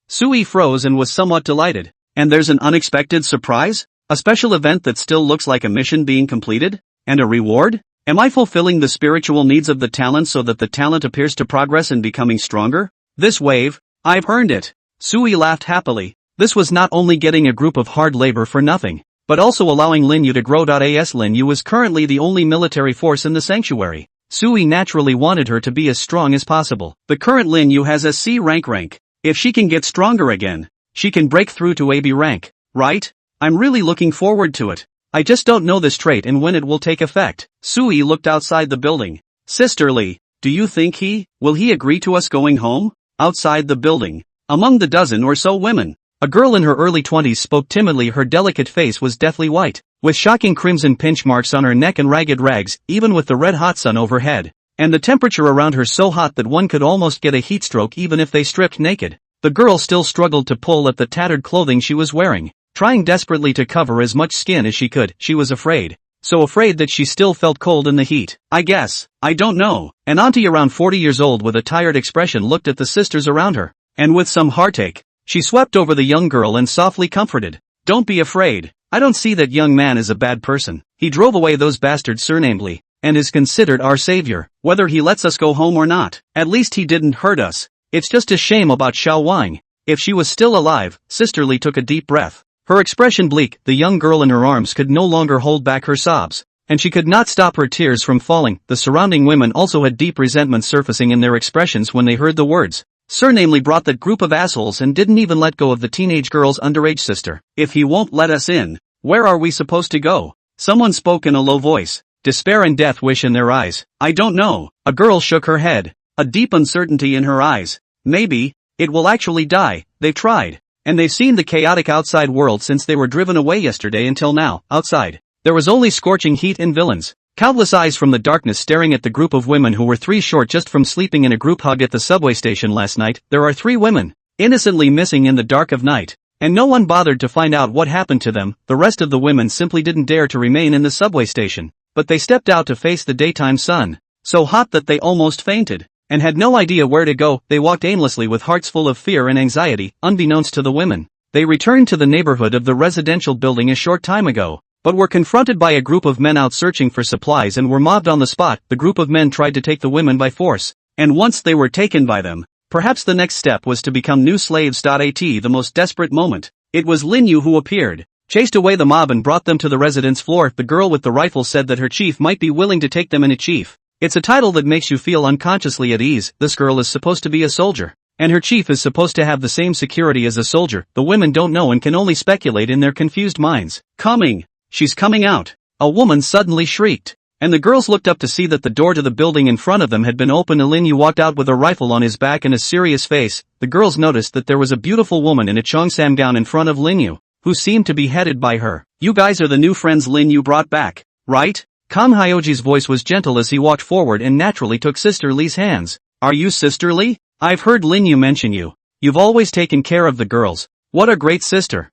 Sui froze and was somewhat delighted. And there's an unexpected surprise? A special event that still looks like a mission being completed? And a reward? Am I fulfilling the spiritual needs of the talent so that the talent appears to progress and becoming stronger? This wave, I've earned it. Sui laughed happily. This was not only getting a group of hard labor for nothing, but also allowing Lin Yu to grow. As Lin Yu is currently the only military force in the sanctuary, Sui naturally wanted her to be as strong as possible. The current Lin Yu has a C rank. If she can get stronger again, she can break through to AB rank, right? I'm really looking forward to it. I just don't know this trait and when it will take effect. Sui looked outside the building. Sisterly, do you think will he agree to us going home? Outside the building, among the dozen or so women, a girl in her early 20s spoke timidly. Her delicate face was deathly white, with shocking crimson pinch marks on her neck and ragged rags, even with the red-hot sun overhead, and the temperature around her so hot that one could almost get a heat stroke even if they stripped naked. The girl still struggled to pull at the tattered clothing she was wearing, trying desperately to cover as much skin as she could. She was afraid. So afraid that she still felt cold in the heat. I don't know. An auntie around 40 years old with a tired expression looked at the sisters around her, and with some heartache, she swept over the young girl and softly comforted. Don't be afraid. I don't see that young man as a bad person. He drove away those bastards surnamedly, and is considered our savior. Whether he lets us go home or not, at least he didn't hurt us. It's just a shame about Xiao Wang. If she was still alive. Sisterly took a deep breath. Her expression bleak. The young girl in her arms could no longer hold back her sobs, and she could not stop her tears from falling. The surrounding women also had deep resentment surfacing in their expressions when they heard the words. Surnamely brought that group of assholes and didn't even let go of the teenage girl's underage sister. If he won't let us in, where are we supposed to go? Someone spoke in a low voice, despair and death wish in their eyes. I don't know. A girl shook her head, a deep uncertainty in her eyes. Maybe it will actually die. They've tried, and they've seen the chaotic outside world since they were driven away yesterday until now. Outside, there was only scorching heat and villains. Countless eyes from the darkness staring at the group of women who were 3 short just from sleeping in a group hug at the subway station last night. There are 3 women, innocently missing in the dark of night, and no one bothered to find out what happened to them. The rest of the women simply didn't dare to remain in the subway station, but they stepped out to face the daytime sun, so hot that they almost fainted, and had no idea where to go. They walked aimlessly with hearts full of fear and anxiety, unbeknownst to the women. They returned to the neighborhood of the residential building a short time ago, but were confronted by a group of men out searching for supplies and were mobbed on the spot. The group of men tried to take the women by force, and once they were taken by them, perhaps the next step was to become new slaves. At the most desperate moment, it was Lin Yu who appeared, chased away the mob and brought them to the residence floor. The girl with the rifle said that her chief might be willing to take them in. A chief? It's a title that makes you feel unconsciously at ease. This girl is supposed to be a soldier, and her chief is supposed to have the same security as a soldier. The women don't know and can only speculate in their confused minds. Coming! She's coming out! A woman suddenly shrieked, and the girls looked up to see that the door to the building in front of them had been opened. Lin Yu walked out with a rifle on his back and a serious face. The girls noticed that there was a beautiful woman in a cheongsam gown in front of Lin Yu, who seemed to be headed by her. You guys are the new friends Lin Yu brought back, right? Kang Hyoji's voice was gentle as he walked forward and naturally took Sister Li's hands. Are you Sister Li? I've heard Lin Yu mention you. You've always taken care of the girls. What a great sister.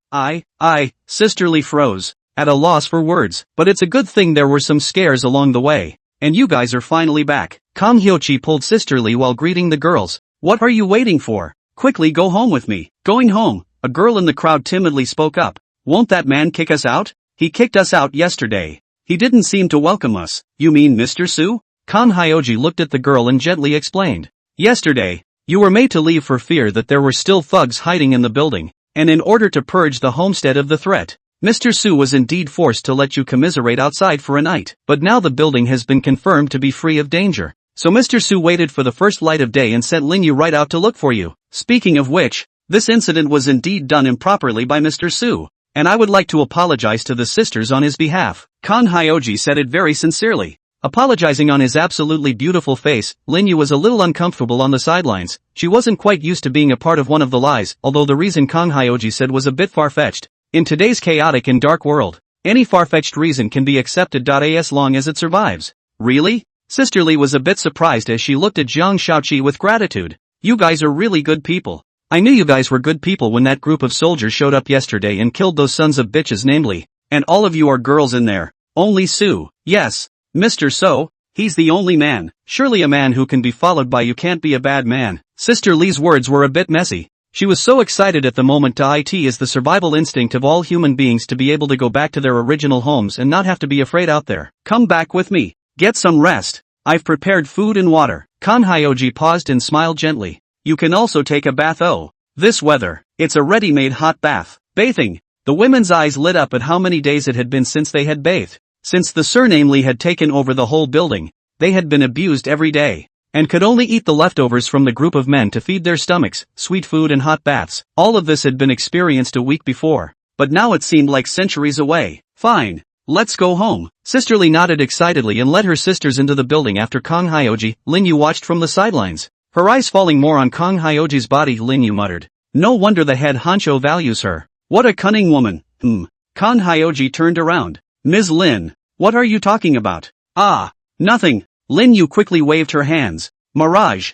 Sister Li froze, at a loss for words. But it's a good thing there were some scares along the way, and you guys are finally back. Kang Hyoji pulled Sister Li while greeting the girls. What are you waiting for? Quickly go home with me. Going home, a girl in the crowd timidly spoke up. Won't that man kick us out? He kicked us out yesterday. He didn't seem to welcome us. You mean Mr. Su? Kang Hyoji looked at the girl and gently explained. Yesterday, you were made to leave for fear that there were still thugs hiding in the building, and in order to purge the homestead of the threat, Mr. Su was indeed forced to let you commiserate outside for a night. But now the building has been confirmed to be free of danger. So Mr. Su waited for the first light of day and sent Lin Yu right out to look for you. Speaking of which, this incident was indeed done improperly by Mr. Su, and I would like to apologize to the sisters on his behalf. Kang Hyoji said it very sincerely. Apologizing on his absolutely beautiful face, Lin Yu was a little uncomfortable on the sidelines. She wasn't quite used to being a part of one of the lies, although the reason Kang Hyoji said was a bit far-fetched. In today's chaotic and dark world, any far-fetched reason can be accepted as long as it survives. Really? Sister Li was a bit surprised as she looked at Jiang Shaoqi with gratitude. You guys are really good people. I knew you guys were good people when that group of soldiers showed up yesterday and killed those sons of bitches, namely. And all of you are girls in there. Only Su. Yes, Mr. So, he's the only man. Surely a man who can be followed by you can't be a bad man. Sister Li's words were a bit messy. She was so excited at the moment. It is the survival instinct of all human beings to be able to go back to their original homes and not have to be afraid out there. Come back with me. Get some rest. I've prepared food and water. Kang Hyoji paused and smiled gently. You can also take a bath. Oh, this weather, it's a ready-made hot bath. Bathing. The women's eyes lit up at how many days it had been since they had bathed. Since the surname Li had taken over the whole building, they had been abused every day, and could only eat the leftovers from the group of men to feed their stomachs, sweet food and hot baths. All of this had been experienced a week before, but now it seemed like centuries away. Fine, let's go home. Sister Li nodded excitedly and led her sisters into the building after Kang Hyoji. Lin Yu watched from the sidelines, her eyes falling more on Kang Hyoji's body. Lin Yu muttered, no wonder the head honcho values her. What a cunning woman. Kang Hyoji turned around. Ms. Lin, what are you talking about? Nothing. Lin Yu quickly waved her hands. Mirage,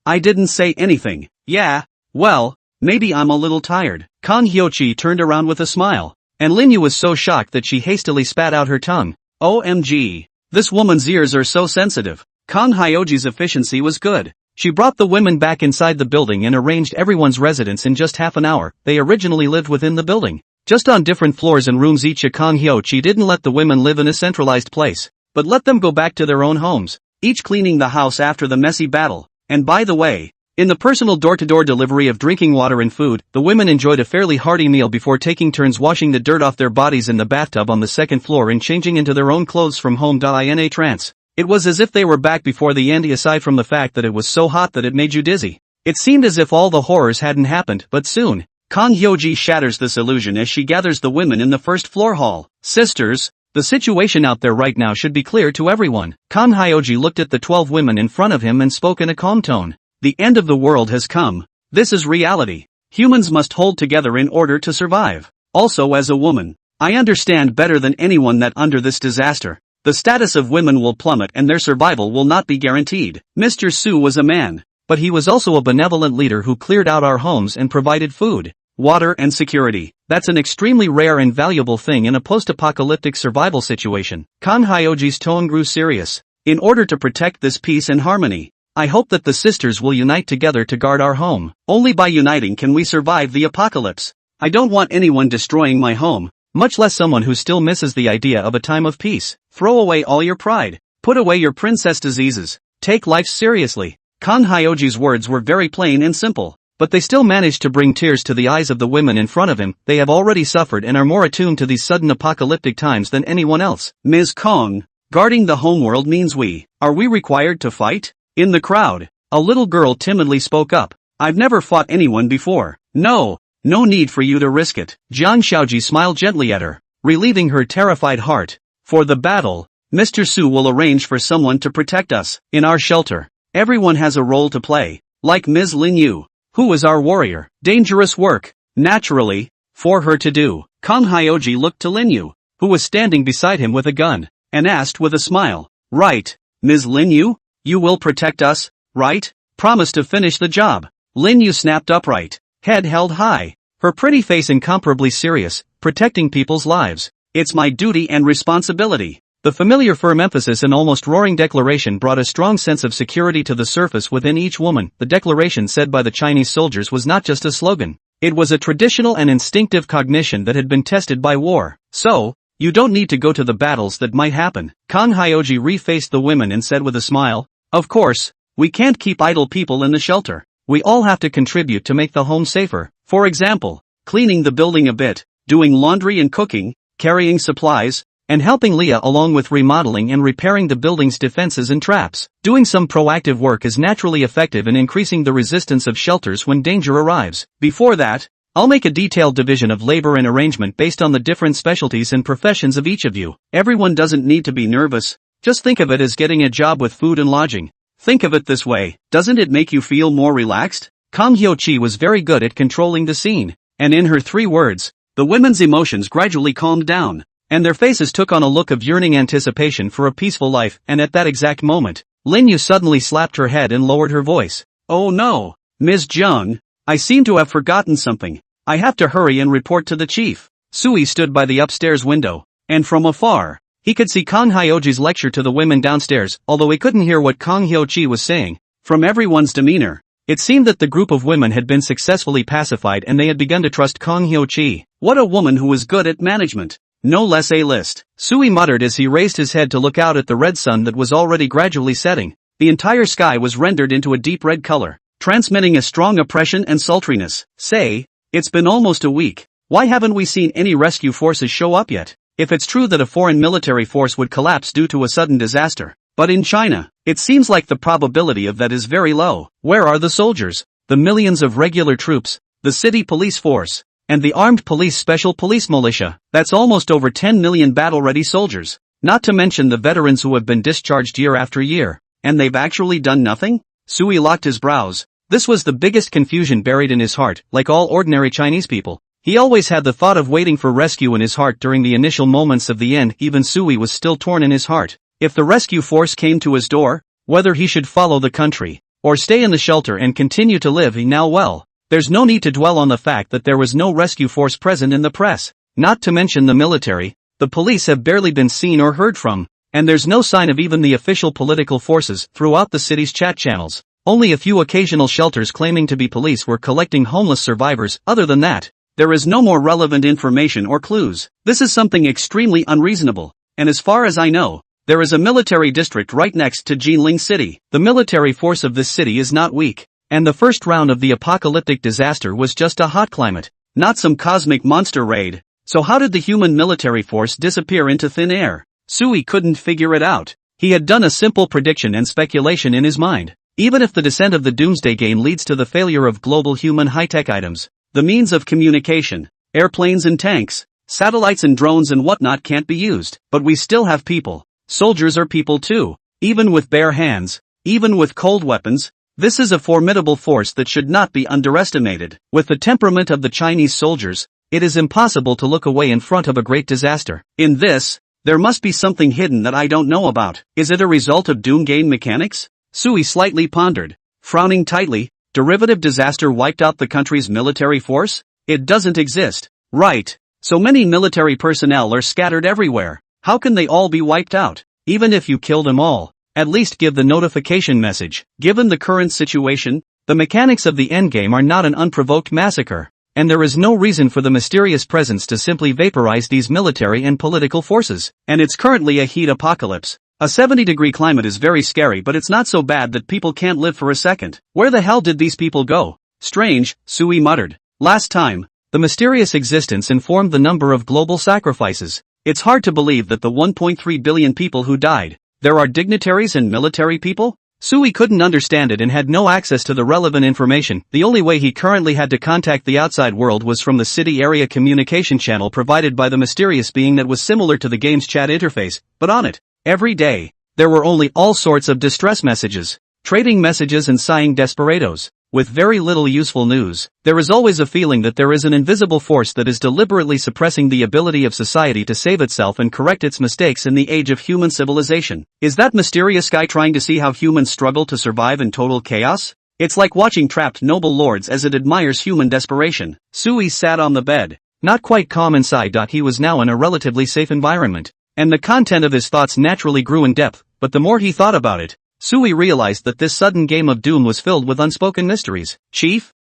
I didn't say anything. Yeah, well, maybe I'm a little tired. Kang Hyoji turned around with a smile, and Lin Yu was so shocked that she hastily spat out her tongue. OMG. This woman's ears are so sensitive. Kang Hyoji's efficiency was good. She brought the women back inside the building and arranged everyone's residence in just half an hour. They originally lived within the building, just on different floors and rooms each. Kang Hyoji didn't let the women live in a centralized place, but let them go back to their own homes, each cleaning the house after the messy battle. And by the way, in the personal door-to-door delivery of drinking water and food, the women enjoyed a fairly hearty meal before taking turns washing the dirt off their bodies in the bathtub on the second floor and changing into their own clothes from home. In a trance. It was as if they were back before the end, aside from the fact that it was so hot that it made you dizzy. It seemed as if all the horrors hadn't happened, but soon, Kang Hyoji shatters this illusion as she gathers the women in the first floor hall. Sisters, the situation out there right now should be clear to everyone. Kang Hyoji looked at the 12 women in front of him and spoke in a calm tone. The end of the world has come. This is reality. Humans must hold together in order to survive. Also, as a woman, I understand better than anyone that under this disaster, the status of women will plummet and their survival will not be guaranteed. Mr. Su was a man, but he was also a benevolent leader who cleared out our homes and provided food, water and security. That's an extremely rare and valuable thing in a post-apocalyptic survival situation. Kang Hyoji's tone grew serious. In order to protect this peace and harmony, I hope that the sisters will unite together to guard our home. Only by uniting can we survive the apocalypse. I don't want anyone destroying my home, much less someone who still misses the idea of a time of peace. Throw away all your pride. Put away your princess diseases. Take life seriously. Kang Hyoji's words were very plain and simple, but they still managed to bring tears to the eyes of the women in front of him. They have already suffered and are more attuned to these sudden apocalyptic times than anyone else. Ms. Kong, Guarding the homeworld means are we required to fight? In the crowd, a little girl timidly spoke up. I've never fought anyone before. No need for you to risk it. Jiang Xiaoji smiled gently at her, relieving her terrified heart. For the battle, Mr. Su will arrange for someone to protect us. In our shelter, everyone has a role to play. Like Ms. Lin Yu, who is our warrior. Dangerous work, naturally, for her to do. Kang Hyoji looked to Lin Yu, who was standing beside him with a gun, and asked with a smile. Right, Ms. Lin Yu? You will protect us, right? Promise to finish the job. Lin Yu snapped upright, head held high, her pretty face incomparably serious, protecting people's lives. It's my duty and responsibility. The familiar firm emphasis and almost roaring declaration brought a strong sense of security to the surface within each woman. The declaration said by the Chinese soldiers was not just a slogan. It was a traditional and instinctive cognition that had been tested by war. So, you don't need to go to the battles that might happen. Kang Hyoji refaced the women and said with a smile, of course, we can't keep idle people in the shelter. We all have to contribute to make the home safer. For example, cleaning the building a bit, doing laundry and cooking, carrying supplies, and helping Leah along with remodeling and repairing the building's defenses and traps. Doing some proactive work is naturally effective in increasing the resistance of shelters when danger arrives. Before that, I'll make a detailed division of labor and arrangement based on the different specialties and professions of each of you. Everyone doesn't need to be nervous, just think of it as getting a job with food and lodging. Think of it this way, doesn't it make you feel more relaxed? Kang Hyo-chi was very good at controlling the scene, and in her 3 words, the women's emotions gradually calmed down, and their faces took on a look of yearning anticipation for a peaceful life. And at that exact moment, Lin Yu suddenly slapped her head and lowered her voice. Oh no, Ms. Zheng, I seem to have forgotten something. I have to hurry and report to the chief. Sui stood by the upstairs window, and from afar, he could see Kang Hyoji's lecture to the women downstairs, although he couldn't hear what Kang Hyo-chi was saying. From everyone's demeanor, it seemed that the group of women had been successfully pacified and they had begun to trust Kang Hyo-chi. What a woman who was good at management. No less A-list. Sui muttered as he raised his head to look out at the red sun that was already gradually setting. The entire sky was rendered into a deep red color, transmitting a strong oppression and sultriness. Say, it's been almost a week. Why haven't we seen any rescue forces show up yet? If it's true that a foreign military force would collapse due to a sudden disaster. But in China, it seems like the probability of that is very low. Where are the soldiers? The millions of regular troops, the city police force, and the armed police special police militia? That's almost over 10 million battle-ready soldiers. Not to mention the veterans who have been discharged year after year. And they've actually done nothing? Sui locked his brows. This was the biggest confusion buried in his heart. Like all ordinary Chinese people, he always had the thought of waiting for rescue in his heart during the initial moments of the end. Even Sui was still torn in his heart. If the rescue force came to his door, whether he should follow the country, or stay in the shelter and continue to live now well, there's no need to dwell on the fact that there was no rescue force present in the press. Not to mention the military, the police have barely been seen or heard from, and there's no sign of even the official political forces throughout the city's chat channels. Only a few occasional shelters claiming to be police were collecting homeless survivors. Other than that, there is no more relevant information or clues. This is something extremely unreasonable, and as far as I know, there is a military district right next to Jinling City. The military force of this city is not weak, and the first round of the apocalyptic disaster was just a hot climate, not some cosmic monster raid. So how did the human military force disappear into thin air? Sui couldn't figure it out. He had done a simple prediction and speculation in his mind. Even if the descent of the Doomsday Game leads to the failure of global human high-tech items, the means of communication, airplanes and tanks, satellites and drones and whatnot can't be used. But we still have people. Soldiers are people too. Even with bare hands, even with cold weapons, this is a formidable force that should not be underestimated. With the temperament of the Chinese soldiers, it is impossible to look away in front of a great disaster. In this, there must be something hidden that I don't know about. Is it a result of Doom Game mechanics? Sui slightly pondered, frowning tightly. Derivative disaster wiped out the country's military force? It doesn't exist. Right. So many military personnel are scattered everywhere. How can they all be wiped out? Even if you kill them all, at least give the notification message. Given the current situation, the mechanics of the endgame are not an unprovoked massacre, and there is no reason for the mysterious presence to simply vaporize these military and political forces. And it's currently a heat apocalypse. A 70-degree climate is very scary, but it's not so bad that people can't live for a second. Where the hell did these people go? Strange, Sui muttered. Last time, the mysterious existence informed the number of global sacrifices. It's hard to believe that the 1.3 billion people who died, there are dignitaries and military people? Sui couldn't understand it and had no access to the relevant information. The only way he currently had to contact the outside world was from the city area communication channel provided by the mysterious being that was similar to the game's chat interface, but on it, every day, there were only all sorts of distress messages, trading messages and sighing desperados. With very little useful news, there is always a feeling that there is an invisible force that is deliberately suppressing the ability of society to save itself and correct its mistakes in the age of human civilization. Is that mysterious guy trying to see how humans struggle to survive in total chaos? It's like watching trapped noble lords as it admires human desperation. Sui sat on the bed, not quite calm inside. He was now in a relatively safe environment, and the content of his thoughts naturally grew in depth, but the more he thought about it, Sui realized that this sudden game of doom was filled with unspoken mysteries. Chief,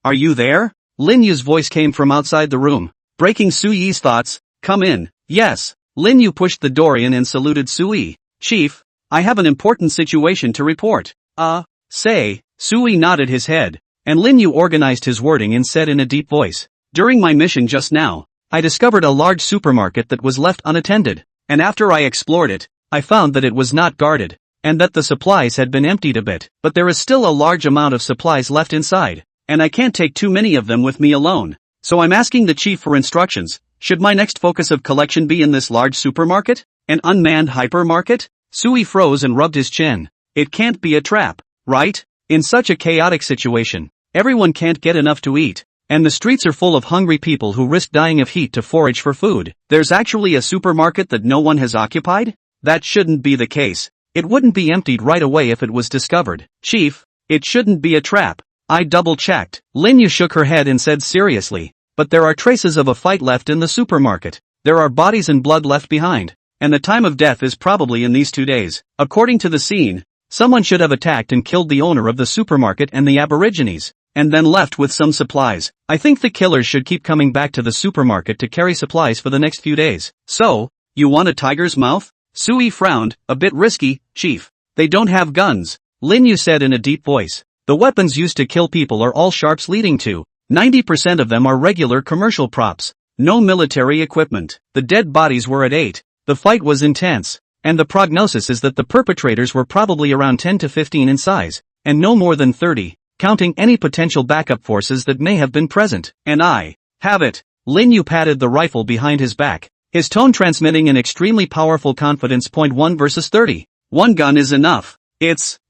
are you there? Lin Yu's voice came from outside the room, breaking Sui's thoughts. Come in. Yes. Lin Yu pushed the door in and saluted Sui. Chief, I have an important situation to report. Say. Sui nodded his head, and Lin Yu organized his wording and said in a deep voice, during my mission just now, I discovered a large supermarket that was left unattended, and after I explored it, I found that it was not guarded, and that the supplies had been emptied a bit, but there is still a large amount of supplies left inside, and I can't take too many of them with me alone. So I'm asking the chief for instructions. Should my next focus of collection be in this large supermarket? An unmanned hypermarket? Sui froze and rubbed his chin. It can't be a trap, right? In such a chaotic situation, everyone can't get enough to eat, and the streets are full of hungry people who risk dying of heat to forage for food. There's actually a supermarket that no one has occupied? That shouldn't be the case. It wouldn't be emptied right away if it was discovered. Chief, it shouldn't be a trap. I double-checked. Lin Yu shook her head and said seriously, but there are traces of a fight left in the supermarket. There are bodies and blood left behind, and the time of death is probably in these 2 days. According to the scene, someone should have attacked and killed the owner of the supermarket and the Aborigines, and then left with some supplies. I think the killers should keep coming back to the supermarket to carry supplies for the next few days. So, you want a tiger's mouth? Sui frowned. A bit risky, Chief. They don't have guns, Lin Yu said in a deep voice. The weapons used to kill people are all sharps leading to 90% of them are regular commercial props. No military equipment. The dead bodies were at 8. The fight was intense, and the prognosis is that the perpetrators were probably around 10 to 15 in size, and no more than 30, counting any potential backup forces that may have been present. And I have it. Lin Yu patted the rifle behind his back, his tone transmitting an extremely powerful confidence. 1 versus 30. One gun is enough.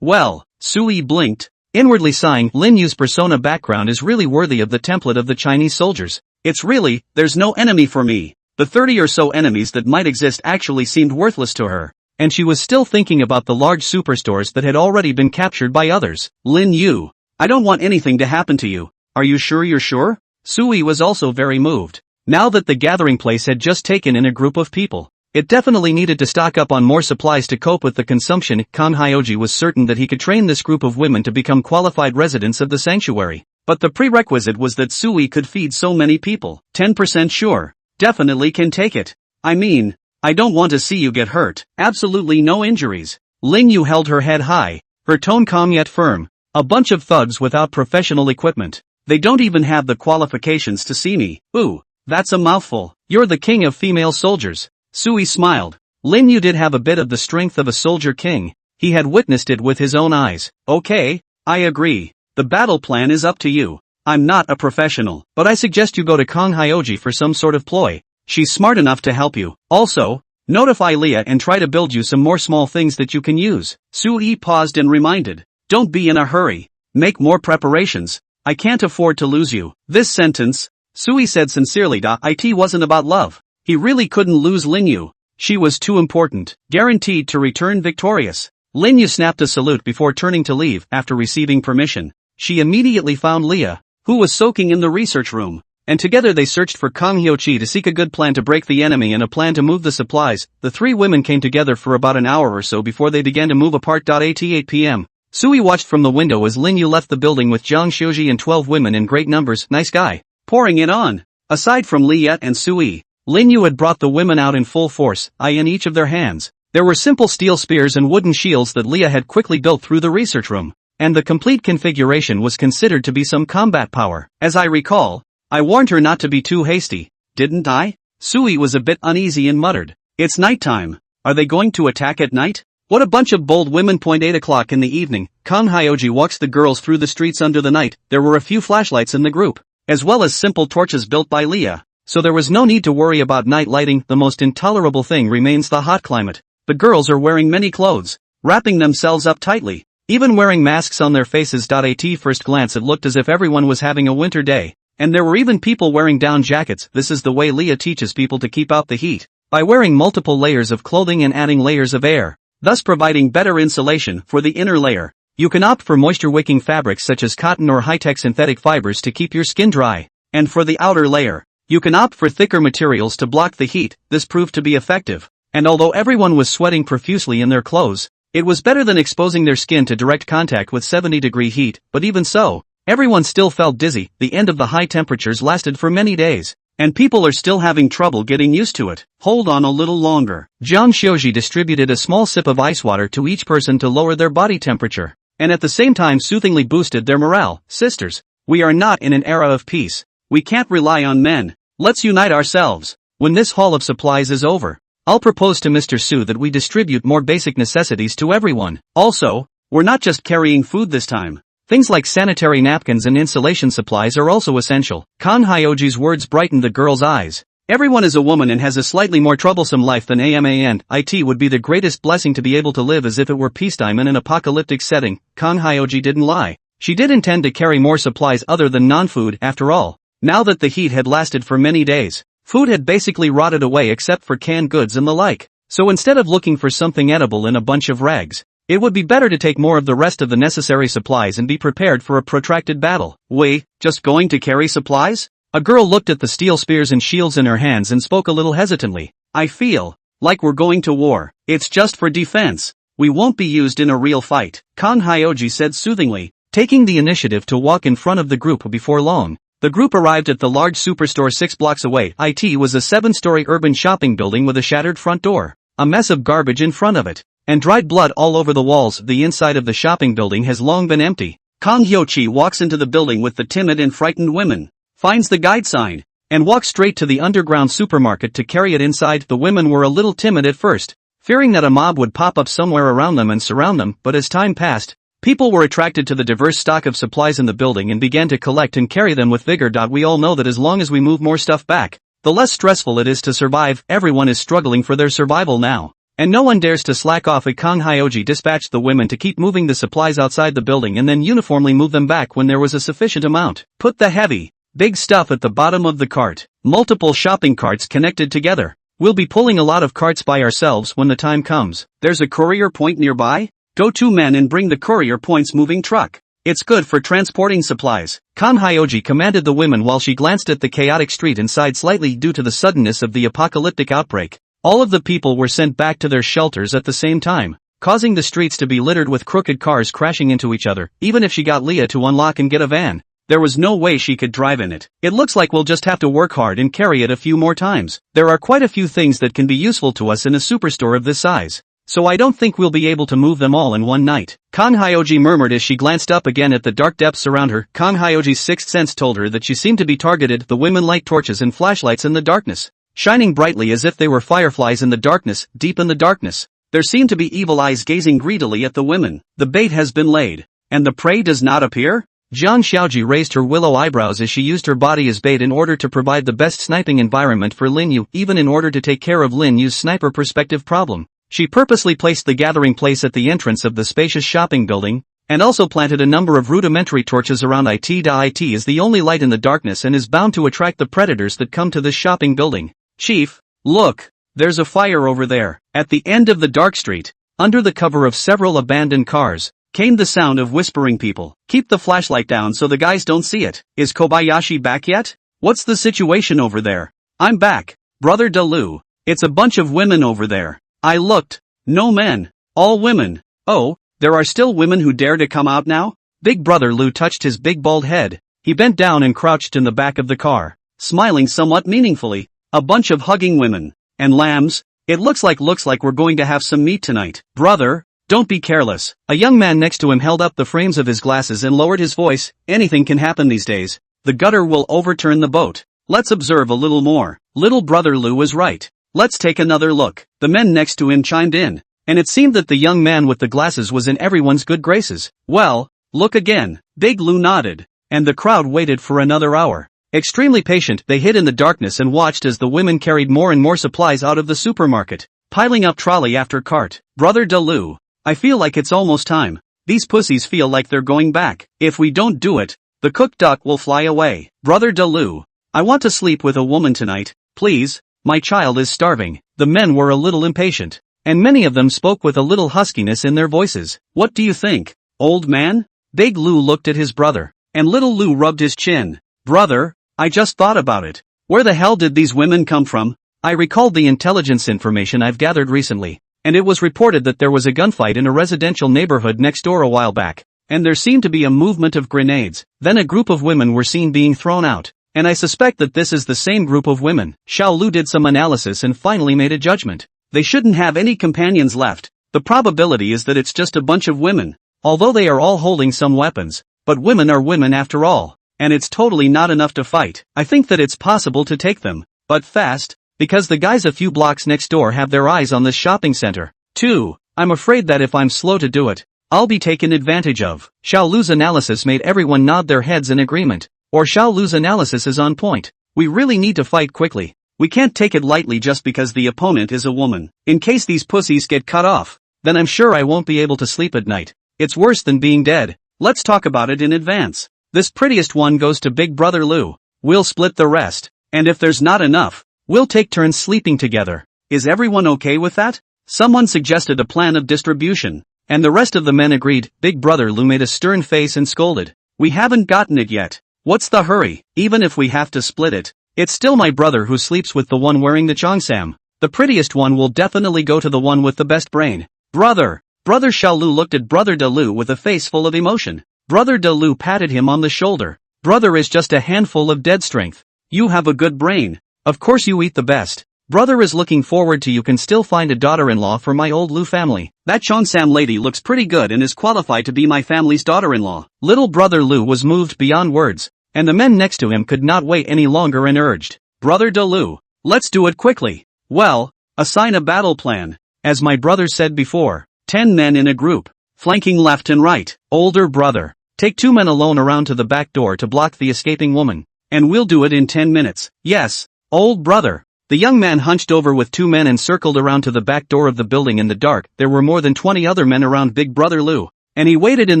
Well, Sui blinked, inwardly sighing. Lin Yu's persona background is really worthy of the template of the Chinese soldiers. There's no enemy for me. The 30 or so enemies that might exist actually seemed worthless to her, and she was still thinking about the large superstores that had already been captured by others. Lin Yu, I don't want anything to happen to you. Are you sure you're sure? Sui was also very moved. Now that the gathering place had just taken in a group of people, it definitely needed to stock up on more supplies to cope with the consumption. Kang Hyoji was certain that he could train this group of women to become qualified residents of the sanctuary, but the prerequisite was that Sui could feed so many people. 10% sure. Definitely can take it. I mean, I don't want to see you get hurt. Absolutely no injuries. Lin Yu held her head high, her tone calm yet firm. A bunch of thugs without professional equipment. They don't even have the qualifications to see me. Ooh. That's a mouthful. You're the king of female soldiers. Sui smiled. Lin Yu did have a bit of the strength of a soldier king. He had witnessed it with his own eyes. Okay, I agree. The battle plan is up to you. I'm not a professional, but I suggest you go to Kang Hyoji for some sort of ploy. She's smart enough to help you. Also, notify Leah and try to build you some more small things that you can use. Sui paused and reminded. Don't be in a hurry. Make more preparations. I can't afford to lose you. This sentence, Sui said sincerely. It wasn't about love. He really couldn't lose Lin Yu. She was too important, guaranteed to return victorious. Lin Yu snapped a salute before turning to leave. After receiving permission, she immediately found Leah, who was soaking in the research room, and together they searched for Kang Hyoji to seek a good plan to break the enemy and a plan to move the supplies. The three women came together for about an hour or so before they began to move apart. At 8 p.m., Sui watched from the window as Lin Yu left the building with Zhang Xiuji and 12 women in great numbers. Nice guy. Pouring it on. Aside from Leah and Sui, Lin Yu had brought the women out in full force, in each of their hands. There were simple steel spears and wooden shields that Leah had quickly built through the research room, and the complete configuration was considered to be some combat power. As I recall, I warned her not to be too hasty, didn't I? Sui was a bit uneasy and muttered, "It's nighttime. Are they going to attack at night? What a bunch of bold women. 8 o'clock in the evening, Kang Hyoji walks the girls through the streets under the night. There were a few flashlights in the group, as well as simple torches built by Leah, so there was no need to worry about night lighting. The most intolerable thing remains the hot climate. The girls are wearing many clothes, wrapping themselves up tightly, even wearing masks on their faces. At first glance it looked as if everyone was having a winter day, and there were even people wearing down jackets. This is the way Leah teaches people to keep out the heat, by wearing multiple layers of clothing and adding layers of air, thus providing better insulation. For the inner layer, you can opt for moisture-wicking fabrics such as cotton or high-tech synthetic fibers to keep your skin dry, and for the outer layer, you can opt for thicker materials to block the heat. This proved to be effective, and although everyone was sweating profusely in their clothes, it was better than exposing their skin to direct contact with 70-degree heat. But even so, everyone still felt dizzy. The end of the high temperatures lasted for many days, and people are still having trouble getting used to it. Hold on a little longer. Jiang Xiuji distributed a small sip of ice water to each person to lower their body temperature, and at the same time soothingly boosted their morale. Sisters, we are not in an era of peace. We can't rely on men. Let's unite ourselves. When this haul of supplies is over, I'll propose to Mr. Su that we distribute more basic necessities to everyone. Also, we're not just carrying food this time. Things like sanitary napkins and insulation supplies are also essential. Kang Hyoji's words brightened the girl's eyes. Everyone is a woman and has a slightly more troublesome life than a man. It would be the greatest blessing to be able to live as if it were peacetime in an apocalyptic setting. Kang Hyoji didn't lie. She did intend to carry more supplies other than non-food. After all, now that the heat had lasted for many days, food had basically rotted away except for canned goods and the like. So instead of looking for something edible in a bunch of rags, it would be better to take more of the rest of the necessary supplies and be prepared for a protracted battle. We, just going to carry supplies? A girl looked at the steel spears and shields in her hands and spoke a little hesitantly. I feel like we're going to war. It's just for defense. We won't be used in a real fight. Kang Hyoji said soothingly, taking the initiative to walk in front of the group. Before long, the group arrived at the large superstore 6 blocks away. It was a 7-story urban shopping building with a shattered front door, a mess of garbage in front of it, and dried blood all over the walls. The inside of the shopping building has long been empty. Kang Hyoji walks into the building with the timid and frightened women, finds the guide sign, and walks straight to the underground supermarket to carry it inside. The women were a little timid at first, fearing that a mob would pop up somewhere around them and surround them, but as time passed, people were attracted to the diverse stock of supplies in the building and began to collect and carry them with vigor. We all know that as long as we move more stuff back, the less stressful it is to survive. Everyone is struggling for their survival now, and no one dares to slack off. Kang Hyoji dispatched the women to keep moving the supplies outside the building and then uniformly move them back when there was a sufficient amount. Put the heavy, big stuff at the bottom of the cart. Multiple shopping carts connected together. We'll be pulling a lot of carts by ourselves when the time comes. There's a courier point nearby. Go 2 men and bring the courier point's moving truck. It's good for transporting supplies. Kang Hyoji commanded the women while she glanced at the chaotic street and sighed slightly due to the suddenness of the apocalyptic outbreak. All of the people were sent back to their shelters at the same time, causing the streets to be littered with crooked cars crashing into each other. Even if she got Leah to unlock and get a van, there was no way she could drive in it. It looks like we'll just have to work hard and carry it a few more times. There are quite a few things that can be useful to us in a superstore of this size, so I don't think we'll be able to move them all in one night. Kang Hyoji murmured as she glanced up again at the dark depths around her. Kang Hyoji's sixth sense told her that she seemed to be targeted. The women light torches and flashlights in the darkness, shining brightly as if they were fireflies in the darkness. Deep in the darkness, there seemed to be evil eyes gazing greedily at the women. The bait has been laid, and the prey does not appear? Jiang Xiaoji raised her willow eyebrows as she used her body as bait in order to provide the best sniping environment for Lin Yu. Even in order to take care of Lin Yu's sniper perspective problem, she purposely placed the gathering place at the entrance of the spacious shopping building, and also planted a number of rudimentary torches around it. It is the only light in the darkness and is bound to attract the predators that come to this shopping building. Chief, look, there's a fire over there. At the end of the dark street, under the cover of several abandoned cars, came the sound of whispering people. Keep the flashlight down so the guys don't see it. Is Kobayashi back yet? What's the situation over there? I'm back, Brother Dalu. It's a bunch of women over there. I looked. No men. All women. Oh, there are still women who dare to come out now? Big Brother Lu touched his big bald head. He bent down and crouched in the back of the car, smiling somewhat meaningfully. A bunch of hugging women. And lambs. It looks like we're going to have some meat tonight. Brother, don't be careless. A young man next to him held up the frames of his glasses and lowered his voice. Anything can happen these days. The gutter will overturn the boat. Let's observe a little more. Little brother Lu was right. Let's take another look. The men next to him chimed in, and it seemed that the young man with the glasses was in everyone's good graces. Well, look again. Big Lu nodded, and the crowd waited for another hour. Extremely patient, they hid in the darkness and watched as the women carried more and more supplies out of the supermarket, piling up trolley after cart. Brother De Lu, I feel like it's almost time. These pussies feel like they're going back. If we don't do it, the cooked duck will fly away. Brother De Lu, I want to sleep with a woman tonight, please. My child is starving. The men were a little impatient, and many of them spoke with a little huskiness in their voices. What do you think, old man? Big Lu looked at his brother, and little Lu rubbed his chin. Brother, I just thought about it. Where the hell did these women come from? I recalled the intelligence information I've gathered recently, and it was reported that there was a gunfight in a residential neighborhood next door a while back, and there seemed to be a movement of grenades. Then a group of women were seen being thrown out, and I suspect that this is the same group of women. Xiao Lu did some analysis and finally made a judgment. They shouldn't have any companions left. The probability is that it's just a bunch of women, although they are all holding some weapons, but women are women after all, and it's totally not enough to fight. I think that it's possible to take them, but fast, because the guys a few blocks next door have their eyes on this shopping center. 2. I'm afraid that if I'm slow to do it, I'll be taken advantage of. Xiao Lu's analysis made everyone nod their heads in agreement. Or Xiao Lu's analysis is on point. We really need to fight quickly. We can't take it lightly just because the opponent is a woman. In case these pussies get cut off, then I'm sure I won't be able to sleep at night. It's worse than being dead. Let's talk about it in advance. This prettiest one goes to Big Brother Lu. We'll split the rest, and if there's not enough, we'll take turns sleeping together. Is everyone okay with that? Someone suggested a plan of distribution, and the rest of the men agreed. Big Brother Lu made a stern face and scolded. We haven't gotten it yet. What's the hurry? Even if we have to split it, it's still my brother who sleeps with the one wearing the cheongsam. The prettiest one will definitely go to the one with the best brain. Brother Xiao Lu looked at Brother De Lu with a face full of emotion. Brother De Lu patted him on the shoulder. Brother is just a handful of dead strength. You have a good brain. Of course you eat the best. Brother is looking forward to you can still find a daughter-in-law for my old Lu family. That cheongsam lady looks pretty good and is qualified to be my family's daughter-in-law. Little Brother Lu was moved beyond words, and the men next to him could not wait any longer and urged, Brother De Lu, let's do it quickly. Well, assign a battle plan. As my brother said before, 10 men in a group, flanking left and right. Older brother, take 2 men alone around to the back door to block the escaping woman, and we'll do it in 10 minutes. Yes, old brother. The young man hunched over with 2 men and circled around to the back door of the building in the dark. There were more than 20 other men around Big Brother Lu, and he waited in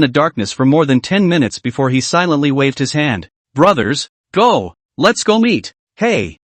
the darkness for more than 10 minutes before he silently waved his hand. Brothers, go! Let's go meet! Hey,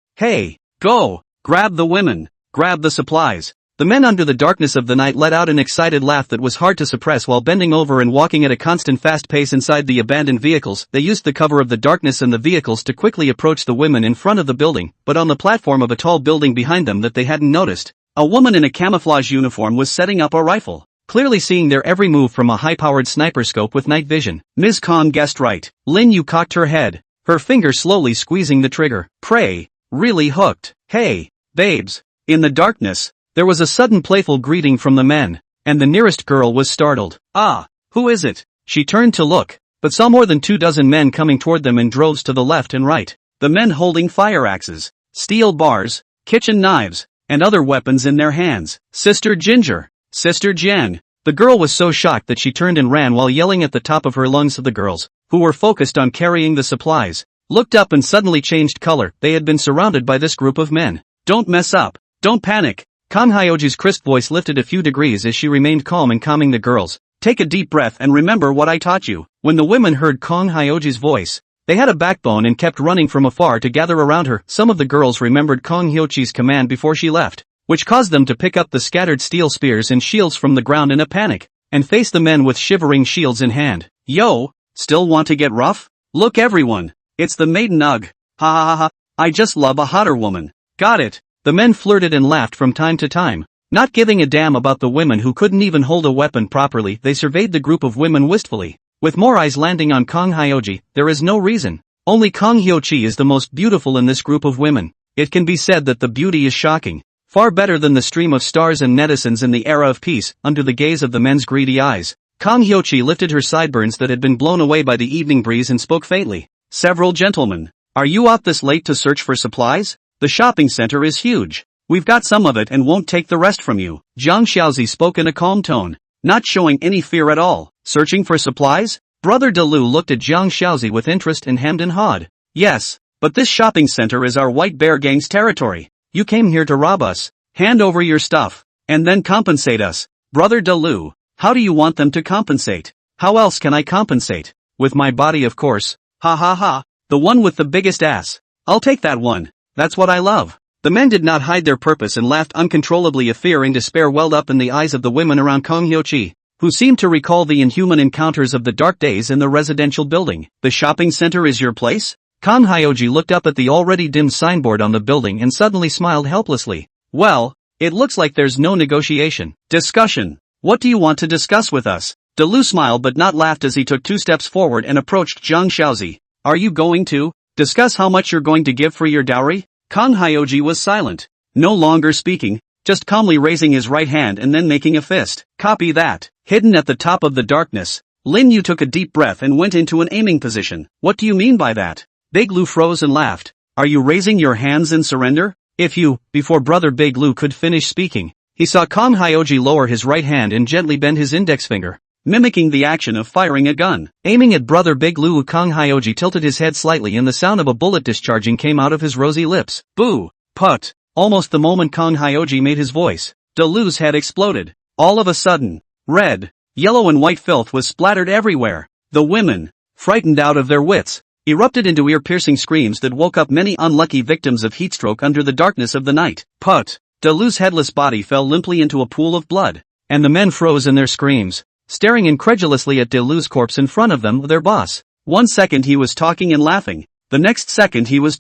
go! Grab the women! Grab the supplies! The men under the darkness of the night let out an excited laugh that was hard to suppress while bending over and walking at a constant fast pace inside the abandoned vehicles. They used the cover of the darkness and the vehicles to quickly approach the women in front of the building, but on the platform of a tall building behind them that they hadn't noticed, a woman in a camouflage uniform was setting up a rifle, clearly seeing their every move from a high-powered sniper scope with night vision. Ms. Khan guessed right. Lin Yu cocked her head, her finger slowly squeezing the trigger. Prey, really hooked. Hey, babes. In the darkness, there was a sudden playful greeting from the men, and the nearest girl was startled. Ah, who is it? She turned to look, but saw more than 24 men coming toward them in droves to the left and right. The men holding fire axes, steel bars, kitchen knives, and other weapons in their hands. Sister Ginger, Sister Jen. The girl was so shocked that she turned and ran while yelling at the top of her lungs. The girls, who were focused on carrying the supplies, looked up and suddenly changed color. They had been surrounded by this group of men. Don't mess up. Don't panic. Kang Hyoji's crisp voice lifted a few degrees as she remained calm and calming the girls. Take a deep breath and remember what I taught you. When the women heard Kang Hyoji's voice, they had a backbone and kept running from afar to gather around her. Some of the girls remembered Kang Hyoji's command before she left, which caused them to pick up the scattered steel spears and shields from the ground in a panic, and face the men with shivering shields in hand. Yo, still want to get rough? Look everyone, it's the maiden Ugh. Ha ha ha ha, I just love a hotter woman. Got it. The men flirted and laughed from time to time, not giving a damn about the women who couldn't even hold a weapon properly. They surveyed the group of women wistfully, with more eyes landing on Kang Hyoji. There is no reason. Only Kang Hyoji is the most beautiful in this group of women. It can be said that the beauty is shocking, far better than the stream of stars and netizens in the era of peace. Under the gaze of the men's greedy eyes, Kang Hyoji lifted her sideburns that had been blown away by the evening breeze and spoke faintly. Several gentlemen, Are you up this late to search for supplies? The shopping center is huge. We've got some of it and won't take the rest from you. Jiang Xiaozi spoke in a calm tone, not showing any fear at all. Searching for supplies? Brother Delu looked at Jiang Xiaozi with interest and hemmed and hawed. Yes, but this shopping center is our White Bear Gang's territory. You came here to rob us. Hand over your stuff, and then compensate us. Brother Delu, how do you want them to compensate? How else can I compensate? With my body, of course. Ha ha ha. The one with the biggest ass. I'll take that one. That's what I love. The men did not hide their purpose and laughed uncontrollably. A fear and despair welled up in the eyes of the women around Kong Hyochi, who seemed to recall the inhuman encounters of the dark days in the residential building. The shopping center is your place? Kong Hyoji looked up at the already dim signboard on the building and suddenly smiled helplessly. Well, it looks like there's no negotiation. Discussion. What do you want to discuss with us? Delu smiled but not laughed as he took 2 steps forward and approached Jiang Xiaozi. Are you going to discuss how much you're going to give for your dowry? Kong Hyoji was silent, no longer speaking, just calmly raising his right hand and then making a fist. Copy that. Hidden at the top of the darkness, Lin Yu took a deep breath and went into an aiming position. What do you mean by that? Big Lu froze and laughed. Are you raising your hands in surrender? Before Brother Big Lu could finish speaking, he saw Kong Hyoji lower his right hand and gently bend his index finger, mimicking the action of firing a gun. Aiming at Brother Big Lu, Kong Hyoji tilted his head slightly and the sound of a bullet discharging came out of his rosy lips. Boo! Put! Almost the moment Kong Hyoji made his voice, Delu's head exploded. All of a sudden, red, yellow and white filth was splattered everywhere. The women, frightened out of their wits, erupted into ear-piercing screams that woke up many unlucky victims of heatstroke under the darkness of the night. Put! Delu's headless body fell limply into a pool of blood, and the men froze in their screams, staring incredulously at Delu's corpse in front of them, their boss. 1 second he was talking and laughing, the next second he was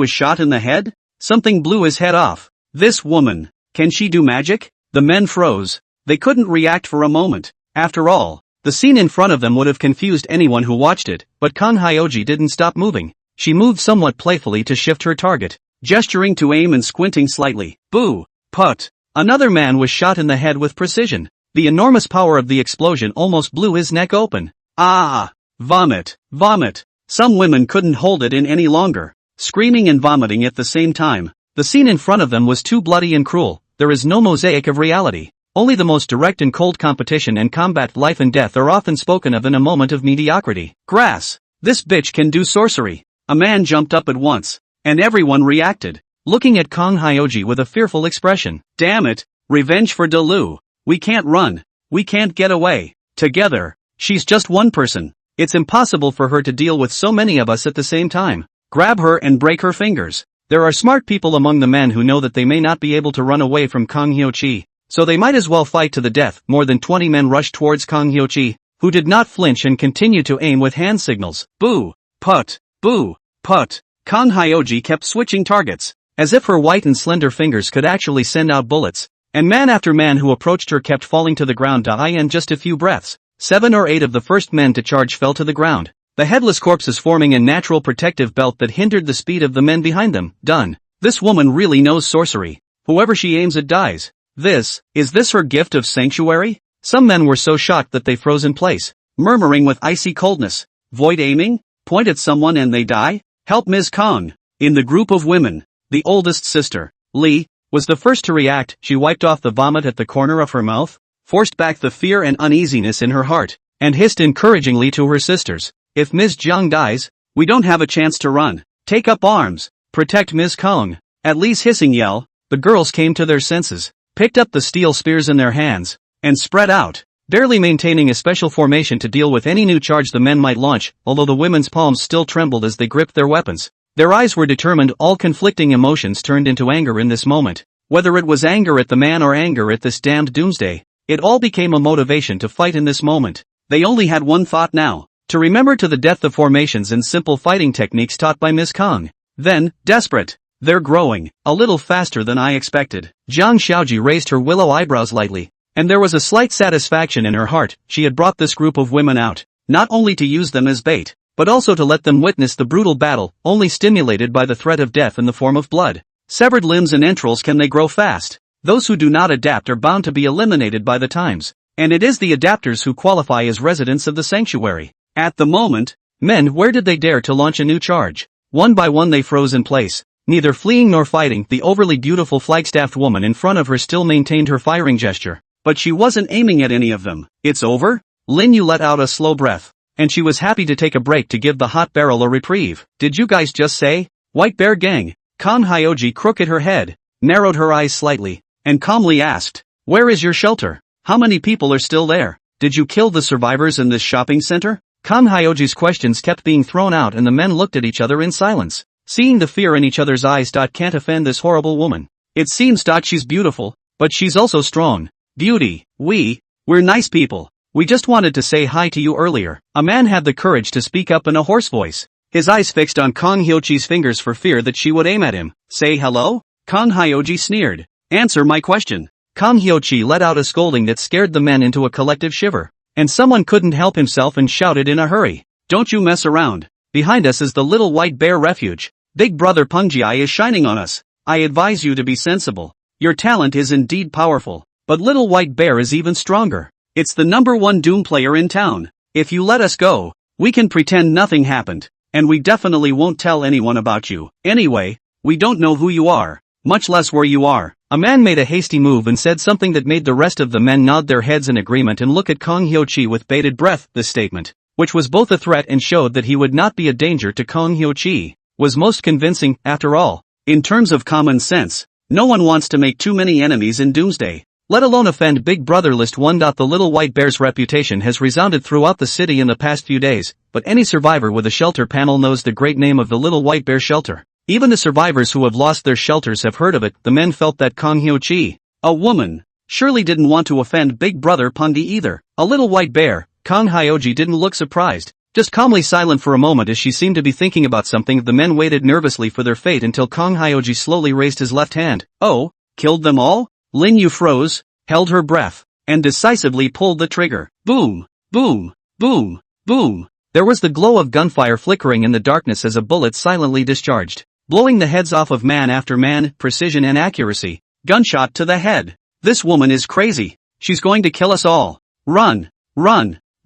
shot in the head? Something blew his head off. This woman, can she do magic? The men froze. They couldn't react for a moment. After all, the scene in front of them would have confused anyone who watched it, but Kong Hyoji didn't stop moving. She moved somewhat playfully to shift her target, gesturing to aim and squinting slightly. Boo! Put! Another man was shot in the head with precision. The enormous power of the explosion almost blew his neck open. Ah! Vomit! Vomit! Some women couldn't hold it in any longer, screaming and vomiting at the same time. The scene in front of them was too bloody and cruel. There is no mosaic of reality. Only the most direct and cold competition and combat. Life and death are often spoken of in a moment of mediocrity. Grass! This bitch can do sorcery. A man jumped up at once, and everyone reacted, looking at Kong Hyoji with a fearful expression. Damn it! Revenge for Delu. We can't run. We can't get away. Together. She's just one person. It's impossible for her to deal with so many of us at the same time. Grab her and break her fingers. There are smart people among the men who know that they may not be able to run away from Kong Hyochi, so they might as well fight to the death. More than 20 men rushed towards Kong Hyochi, who did not flinch and continued to aim with hand signals. Boo! Put! Boo! Put! Kong Hyoji kept switching targets, as if her white and slender fingers could actually send out bullets, and man after man who approached her kept falling to the ground. In just a few breaths, 7 or 8 of the first men to charge fell to the ground, the headless corpses forming a natural protective belt that hindered the speed of the men behind them. Done. This woman really knows sorcery. Whoever she aims at dies. Is this her gift of sanctuary? Some men were so shocked that they froze in place, murmuring with icy coldness. Void aiming? Point at someone and they die? Help Ms. Kong. In the group of women, the oldest sister, Li, was the first to react. She wiped off the vomit at the corner of her mouth, forced back the fear and uneasiness in her heart, and hissed encouragingly to her sisters. If Ms. Jiang dies, we don't have a chance to run. Take up arms. Protect Ms. Kong. At Li's hissing yell, the girls came to their senses, picked up the steel spears in their hands, and spread out, barely maintaining a special formation to deal with any new charge the men might launch, although the women's palms still trembled as they gripped their weapons. Their eyes were determined. All conflicting emotions turned into anger in this moment. Whether it was anger at the man or anger at this damned doomsday, it all became a motivation to fight in this moment. They only had one thought now, to remember to the death the formations and simple fighting techniques taught by Miss Kong. Then, desperate. They're growing, a little faster than I expected. Jiang Xiaoji raised her willow eyebrows lightly, and there was a slight satisfaction in her heart. She had brought this group of women out, not only to use them as bait, but also to let them witness the brutal battle, only stimulated by the threat of death in the form of blood. Severed limbs and entrails, can they grow fast? Those who do not adapt are bound to be eliminated by the times, and it is the adapters who qualify as residents of the sanctuary. At the moment, men, where did they dare to launch a new charge? One by one they froze in place, neither fleeing nor fighting. The overly beautiful Flagstaff woman in front of her still maintained her firing gesture, but she wasn't aiming at any of them. It's over? Lin Yu let out a slow breath, and she was happy to take a break to give the hot barrel a reprieve. Did you guys just say, White Bear Gang? Kang Hyoji crooked her head, narrowed her eyes slightly, and calmly asked, where is your shelter? How many people are still there? Did you kill the survivors in this shopping center? Kang Hyoji's questions kept being thrown out and the men looked at each other in silence, seeing the fear in each other's eyes. Can't offend this horrible woman. It seems she's beautiful, but she's also strong. Beauty, we're nice people. We just wanted to say hi to you earlier. A man had the courage to speak up in a hoarse voice, his eyes fixed on Kang Hyoji's fingers for fear that she would aim at him. Say hello? Kang Hyoji sneered. Answer my question. Kang Hyoji let out a scolding that scared the men into a collective shiver, and someone couldn't help himself and shouted in a hurry. Don't you mess around. Behind us is the Little White Bear Refuge. Big brother Pungjai is shining on us. I advise you to be sensible. Your talent is indeed powerful, but Little White Bear is even stronger. It's the #1 Doom player in town. If you let us go, we can pretend nothing happened, and we definitely won't tell anyone about you. Anyway, we don't know who you are, much less where you are. A man made a hasty move and said something that made the rest of the men nod their heads in agreement and look at Kang Hyoji with bated breath. This statement, which was both a threat and showed that he would not be a danger to Kang Hyoji, was most convincing. After all, in terms of common sense, no one wants to make too many enemies in Doomsday, let alone offend Big Brother. List 1. The Little White Bear's reputation has resounded throughout the city in the past few days, but any survivor with a shelter panel knows the great name of the Little White Bear shelter. Even the survivors who have lost their shelters have heard of it. The men felt that Kang Hyoji, a woman, surely didn't want to offend Big Brother Pundi either. A Little White Bear. Kang Hyoji didn't look surprised, just calmly silent for a moment as she seemed to be thinking about something. The men waited nervously for their fate until Kang Hyoji slowly raised his left hand. Oh, killed them all? Lin Yu froze, held her breath, and decisively pulled the trigger. Boom, boom, boom, boom. There was the glow of gunfire flickering in the darkness as a bullet silently discharged, blowing the heads off of man after man. Precision and accuracy. Gunshot to the head. This woman is crazy. She's going to kill us all. Run,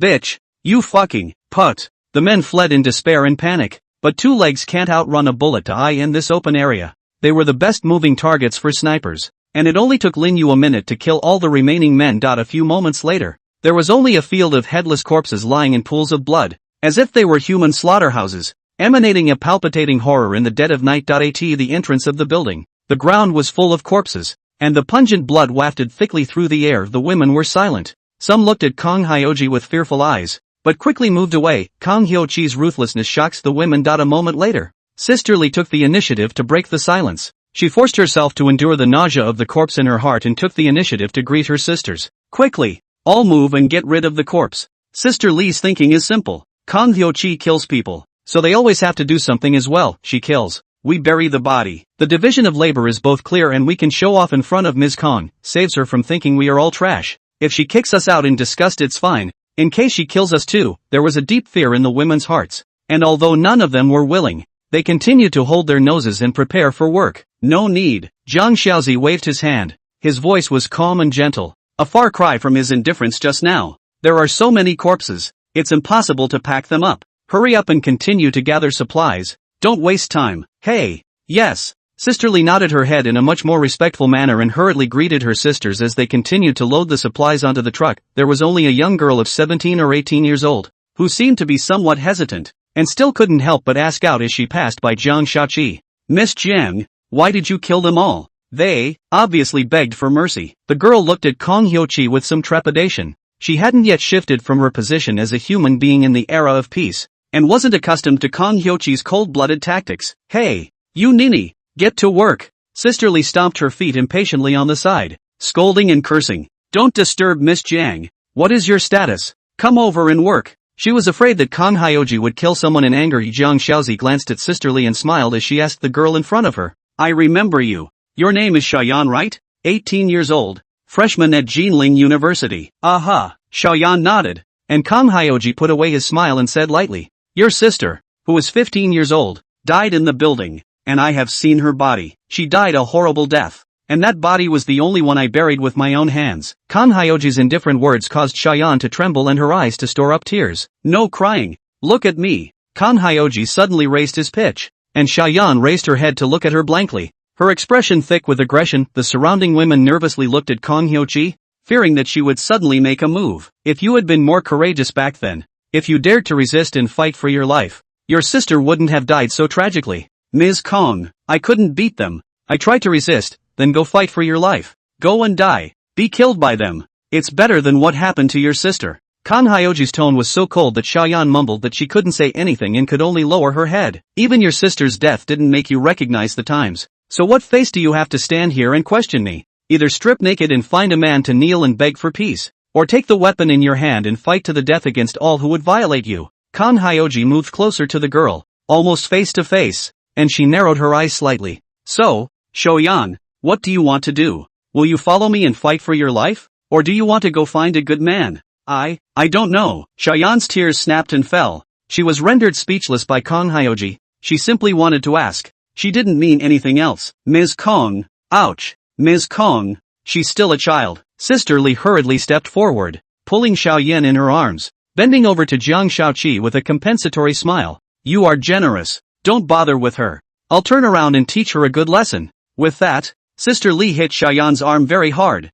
bitch, you fucking put. The men fled in despair and panic, but two legs can't outrun a bullet to eye in this open area. They were the best moving targets for snipers, and it only took Lin Yu a minute to kill all the remaining men. A few moments later, there was only a field of headless corpses lying in pools of blood, as if they were human slaughterhouses, emanating a palpitating horror in the dead of night. At the entrance of the building, the ground was full of corpses, and the pungent blood wafted thickly through the air. The women were silent. Some looked at Kang Hyoji with fearful eyes, but quickly moved away. Kang Hyoji's ruthlessness shocks the women. A moment later, Sister Lee took the initiative to break the silence. She forced herself to endure the nausea of the corpse in her heart and took the initiative to greet her sisters. Quickly, all move and get rid of the corpse. Sister Lee's thinking is simple. Kang Hyoji kills people, so they always have to do something as well. She kills, we bury the body. The division of labor is both clear and we can show off in front of Ms. Kang. Saves her from thinking we are all trash. If she kicks us out in disgust, it's fine. In case she kills us too. There was a deep fear in the women's hearts, and although none of them were willing, they continued to hold their noses and prepare for work. No need. Zhang Xiaozi waved his hand. His voice was calm and gentle, a far cry from his indifference just now. There are so many corpses, it's impossible to pack them up. Hurry up and continue to gather supplies. Don't waste time. Hey. Yes. Sister Lee nodded her head in a much more respectful manner and hurriedly greeted her sisters as they continued to load the supplies onto the truck. There was only a young girl of 17 or 18 years old, who seemed to be somewhat hesitant, and still couldn't help but ask out as she passed by Jiang Shaoqi. Miss Jiang, why did you kill them all? They, obviously begged for mercy. The girl looked at Kang Hyoji with some trepidation. She hadn't yet shifted from her position as a human being in the era of peace, and wasn't accustomed to Kang Hyoji's cold-blooded tactics. Hey, you ninny, get to work. Sister Lee stomped her feet impatiently on the side, scolding and cursing. Don't disturb Miss Jiang. What is your status? Come over and work. She was afraid that Kang Hyoji would kill someone in anger. Jiang Xiaozi glanced at Sister Lee and smiled as she asked the girl in front of her. I remember you. Your name is Xiaoyan, right? 18 years old, freshman at Jinling University. Aha. Xiaoyan nodded, and Kang Hyoji put away his smile and said lightly, your sister, who was 15 years old, died in the building, and I have seen her body. She died a horrible death, and that body was the only one I buried with my own hands. Kang Hyoji's indifferent words caused Xiaoyan to tremble and her eyes to store up tears. No crying. Look at me. Kang Hyoji suddenly raised his pitch. and Xiaoyan raised her head to look at her blankly. Her expression thick with aggression. The surrounding women nervously looked at Kong Hyochi, fearing that she would suddenly make a move. If you had been more courageous back then, if you dared to resist and fight for your life, your sister wouldn't have died so tragically. Ms. Kong, I couldn't beat them. I tried to resist, then go fight for your life. Go and die. Be killed by them. It's better than what happened to your sister. Kong Hyoji's tone was so cold that Xiaoyan mumbled that she couldn't say anything and could only lower her head. Even your sister's death didn't make you recognize the times. So what face do you have to stand here and question me? Either strip naked and find a man to kneel and beg for peace, or take the weapon in your hand and fight to the death against all who would violate you. Kong Hyoji moved closer to the girl, almost face to face, and she narrowed her eyes slightly. So, Xiaoyan, what do you want to do? Will you follow me and fight for your life? Or do you want to go find a good man? I don't know. Xiaoyan's tears snapped and fell. She was rendered speechless by Kong Hyoji. She simply wanted to ask. She didn't mean anything else. Ms. Kong. Ouch. Ms. Kong. She's still a child. Sister Li hurriedly stepped forward, pulling Xiaoyan in her arms, bending over to Jiang Shaoqi with a compensatory smile. You are generous. Don't bother with her. I'll turn around and teach her a good lesson. With that, Sister Li hit Xiaoyan's arm very hard,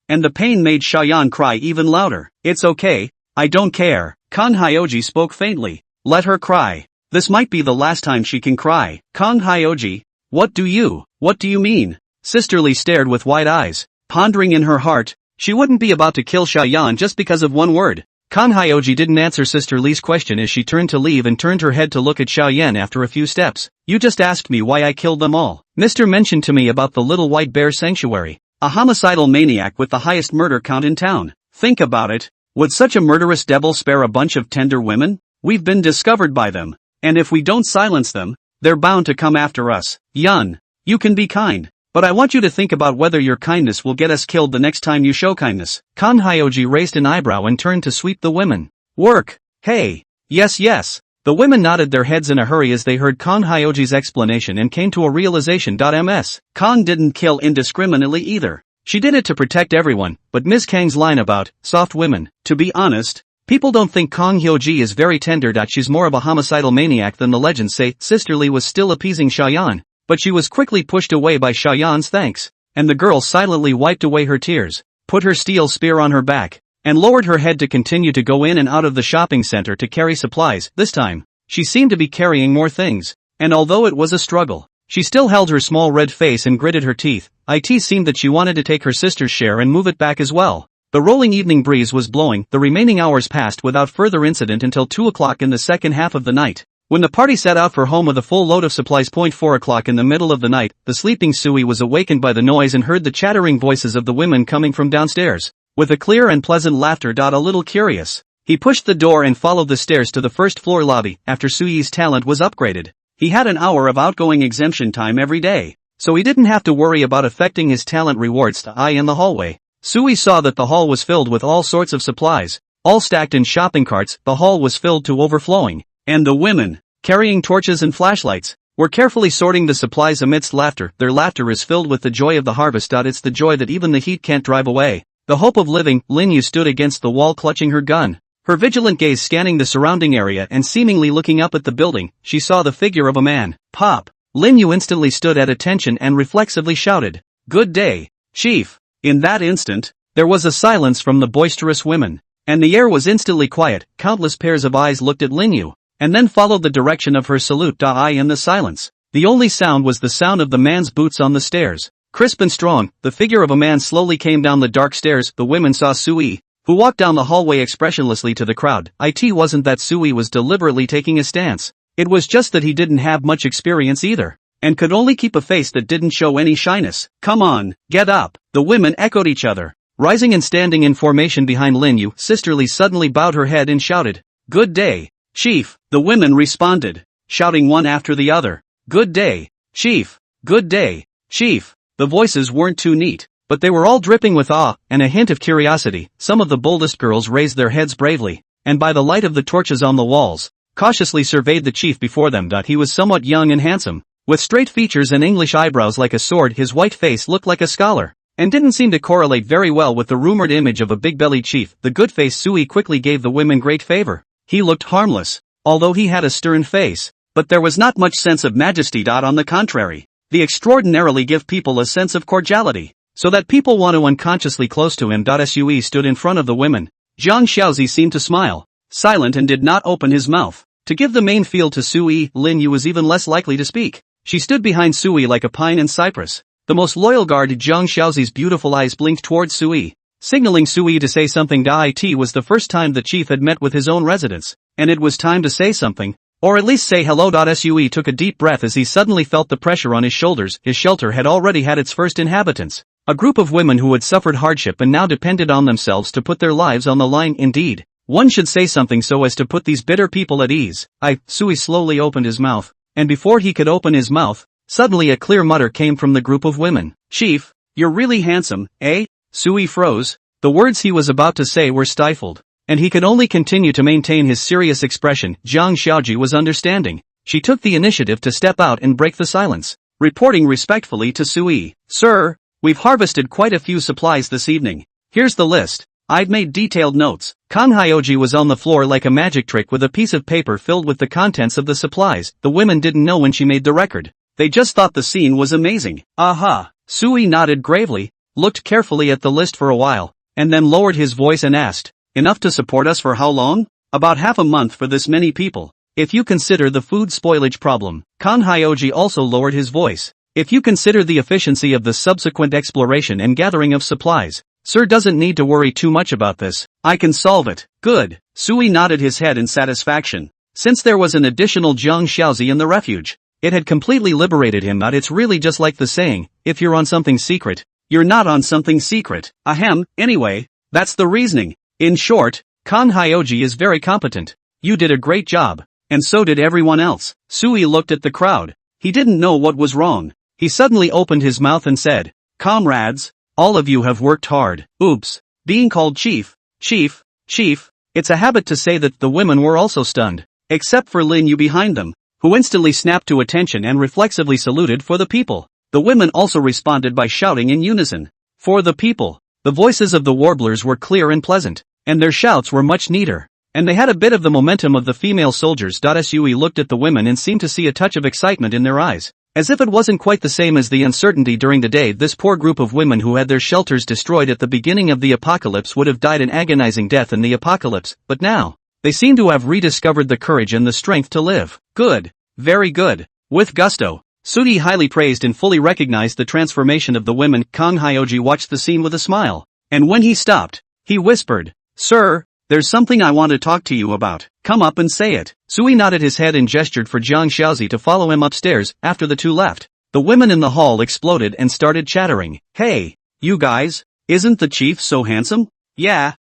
and the pain made Xiaoyan cry even louder. It's okay, I don't care. Kong Hyoji spoke faintly. Let her cry. This might be the last time she can cry. Kong Hyoji, what do you mean? Sister Li stared with wide eyes, pondering in her heart. She wouldn't be about to kill Xiaoyan just because of one word. Kong Hyoji didn't answer Sister Li's question as she turned to leave and turned her head to look at Xiaoyan after a few steps. You just asked me why I killed them all. Mr. mentioned to me about the Little White Bear Sanctuary. A homicidal maniac with the highest murder count in town. Think about it. Would such a murderous devil spare a bunch of tender women? We've been discovered by them. And if we don't silence them, they're bound to come after us. Yun, you can be kind. But I want you to think about whether your kindness will get us killed the next time you show kindness. Kong Hyoji raised an eyebrow and turned to sweep the women. Work. Hey. Yes. The women nodded their heads in a hurry as they heard Kong Hyoji's explanation and came to a realization. Ms. Kong didn't kill indiscriminately either. She did it to protect everyone, but Ms. Kang's line about soft women, to be honest, people don't think Kong Hyoji is very tender. She's more of a homicidal maniac than the legends say. Sister Li was still appeasing Xiaoyan, but she was quickly pushed away by Xiaoyan's thanks, and the girl silently wiped away her tears, put her steel spear on her back, and lowered her head to continue to go in and out of the shopping center to carry supplies. This time, she seemed to be carrying more things, and although it was a struggle, she still held her small red face and gritted her teeth. It seemed that she wanted to take her sister's share and move it back as well. The rolling evening breeze was blowing. The remaining hours passed without further incident until 2 o'clock in the second half of the night, when the party set out for home with a full load of supplies. 4 o'clock in the middle of the night, the sleeping Sui was awakened by the noise and heard the chattering voices of the women coming from downstairs. With a clear and pleasant laughter. A little curious, he pushed the door and followed the stairs to the first floor lobby. After Sui's talent was upgraded, he had an hour of outgoing exemption time every day, so he didn't have to worry about affecting his talent rewards. In the hallway, Sui saw that the hall was filled with all sorts of supplies, all stacked in shopping carts. The hall was filled to overflowing, and the women, carrying torches and flashlights, were carefully sorting the supplies amidst laughter. Their laughter is filled with the joy of the harvest. It's the joy that even the heat can't drive away. The hope of living. Lin Yu stood against the wall clutching her gun, her vigilant gaze scanning the surrounding area and seemingly looking up at the building. She saw the figure of a man. Pop! Lin Yu instantly stood at attention and reflexively shouted, "Good day, Chief!" In that instant, there was a silence from the boisterous women, and the air was instantly quiet. Countless pairs of eyes looked at Lin Yu, and then followed the direction of her salute. In the silence, the only sound was the sound of the man's boots on the stairs. Crisp and strong, the figure of a man slowly came down the dark stairs. The women saw Sui, who walked down the hallway expressionlessly to the crowd. It wasn't that Sui was deliberately taking a stance. It was just that he didn't have much experience either, and could only keep a face that didn't show any shyness. Come on, get up. The women echoed each other, rising and standing in formation behind Lin Yu. Sister Li suddenly bowed her head and shouted, "Good day, Chief." The women responded, shouting one after the other, "Good day, Chief. Good day, Chief." The voices weren't too neat, but they were all dripping with awe and a hint of curiosity. Some of the boldest girls raised their heads bravely, and by the light of the torches on the walls, cautiously surveyed the chief before them. He was somewhat young and handsome, with straight features and English eyebrows like a sword. His white face looked like a scholar, and didn't seem to correlate very well with the rumored image of a big-bellied chief. The good-faced Sui quickly gave the women great favor. He looked harmless, although he had a stern face. but there was not much sense of majesty. On the contrary, they extraordinarily give people a sense of cordiality, so that people want to unconsciously close to him. Sui stood in front of the women. Zhang Xiaozi seemed to smile, silent, and did not open his mouth. To give the main field to Sui, Lin Yu was even less likely to speak. She stood behind Sui like a pine in cypress. The most loyal guard. Zhang Xiaozi's beautiful eyes blinked towards Sui, signaling Sui to say something. It was the first time the chief had met with his own residents, and it was time to say something, or at least say hello. Sui took a deep breath as he suddenly felt the pressure on his shoulders. His shelter had already had its first inhabitants, a group of women who had suffered hardship and now depended on themselves to put their lives on the line. Indeed, one should say something so as to put these bitter people at ease. Sui slowly opened his mouth, and before he could open his mouth, suddenly a clear mutter came from the group of women. Chief, you're really handsome, eh? Sui froze. The words he was about to say were stifled, and he could only continue to maintain his serious expression. Zhang Xiaoji was understanding. She took the initiative to step out and break the silence, reporting respectfully to Sui. Sir, we've harvested quite a few supplies this evening. Here's the list. I've made detailed notes. Kang Hyoji was on the floor like a magic trick with a piece of paper filled with the contents of the supplies. The women didn't know when she made the record. They just thought the scene was amazing. Aha! Sui nodded gravely, looked carefully at the list for a while, and then lowered his voice and asked, enough to support us for how long? About half a month for this many people. If you consider the food spoilage problem. Kang Hyoji also lowered his voice. If you consider the efficiency of the subsequent exploration and gathering of supplies, Sir doesn't need to worry too much about this. I can solve it. Good. Sui nodded his head in satisfaction. Since there was an additional Zhang Xiaozi in the refuge, it had completely liberated him. It's really just like the saying, if you're on something secret, you're not on something secret. Ahem, anyway, that's the reasoning. In short, Kang Hyoji is very competent. You did a great job, and so did everyone else. Sui looked at the crowd. He didn't know what was wrong. He suddenly opened his mouth and said, comrades, all of you have worked hard. Oops, being called chief, it's a habit to say that. The women were also stunned, except for Lin Yu behind them, who instantly snapped to attention and reflexively saluted for the people. The women also responded by shouting in unison, for the people. The voices of the warblers were clear and pleasant, and their shouts were much neater, and they had a bit of the momentum of the female soldiers. Sui looked at the women and seemed to see a touch of excitement in their eyes, as if it wasn't quite the same as the uncertainty during the day. This poor group of women who had their shelters destroyed at the beginning of the apocalypse would have died an agonizing death in the apocalypse, but now, they seem to have rediscovered the courage and the strength to live. Good. Very good. With gusto. Sui highly praised and fully recognized the transformation of the women. Kang Hyoji watched the scene with a smile, and when he stopped, he whispered, Sir, there's something I want to talk to you about. Come up and say it. Sui nodded his head and gestured for Zhang Xiaozi to follow him upstairs. After the two left, the women in the hall exploded and started chattering. Hey, you guys, isn't the chief so handsome? Yeah,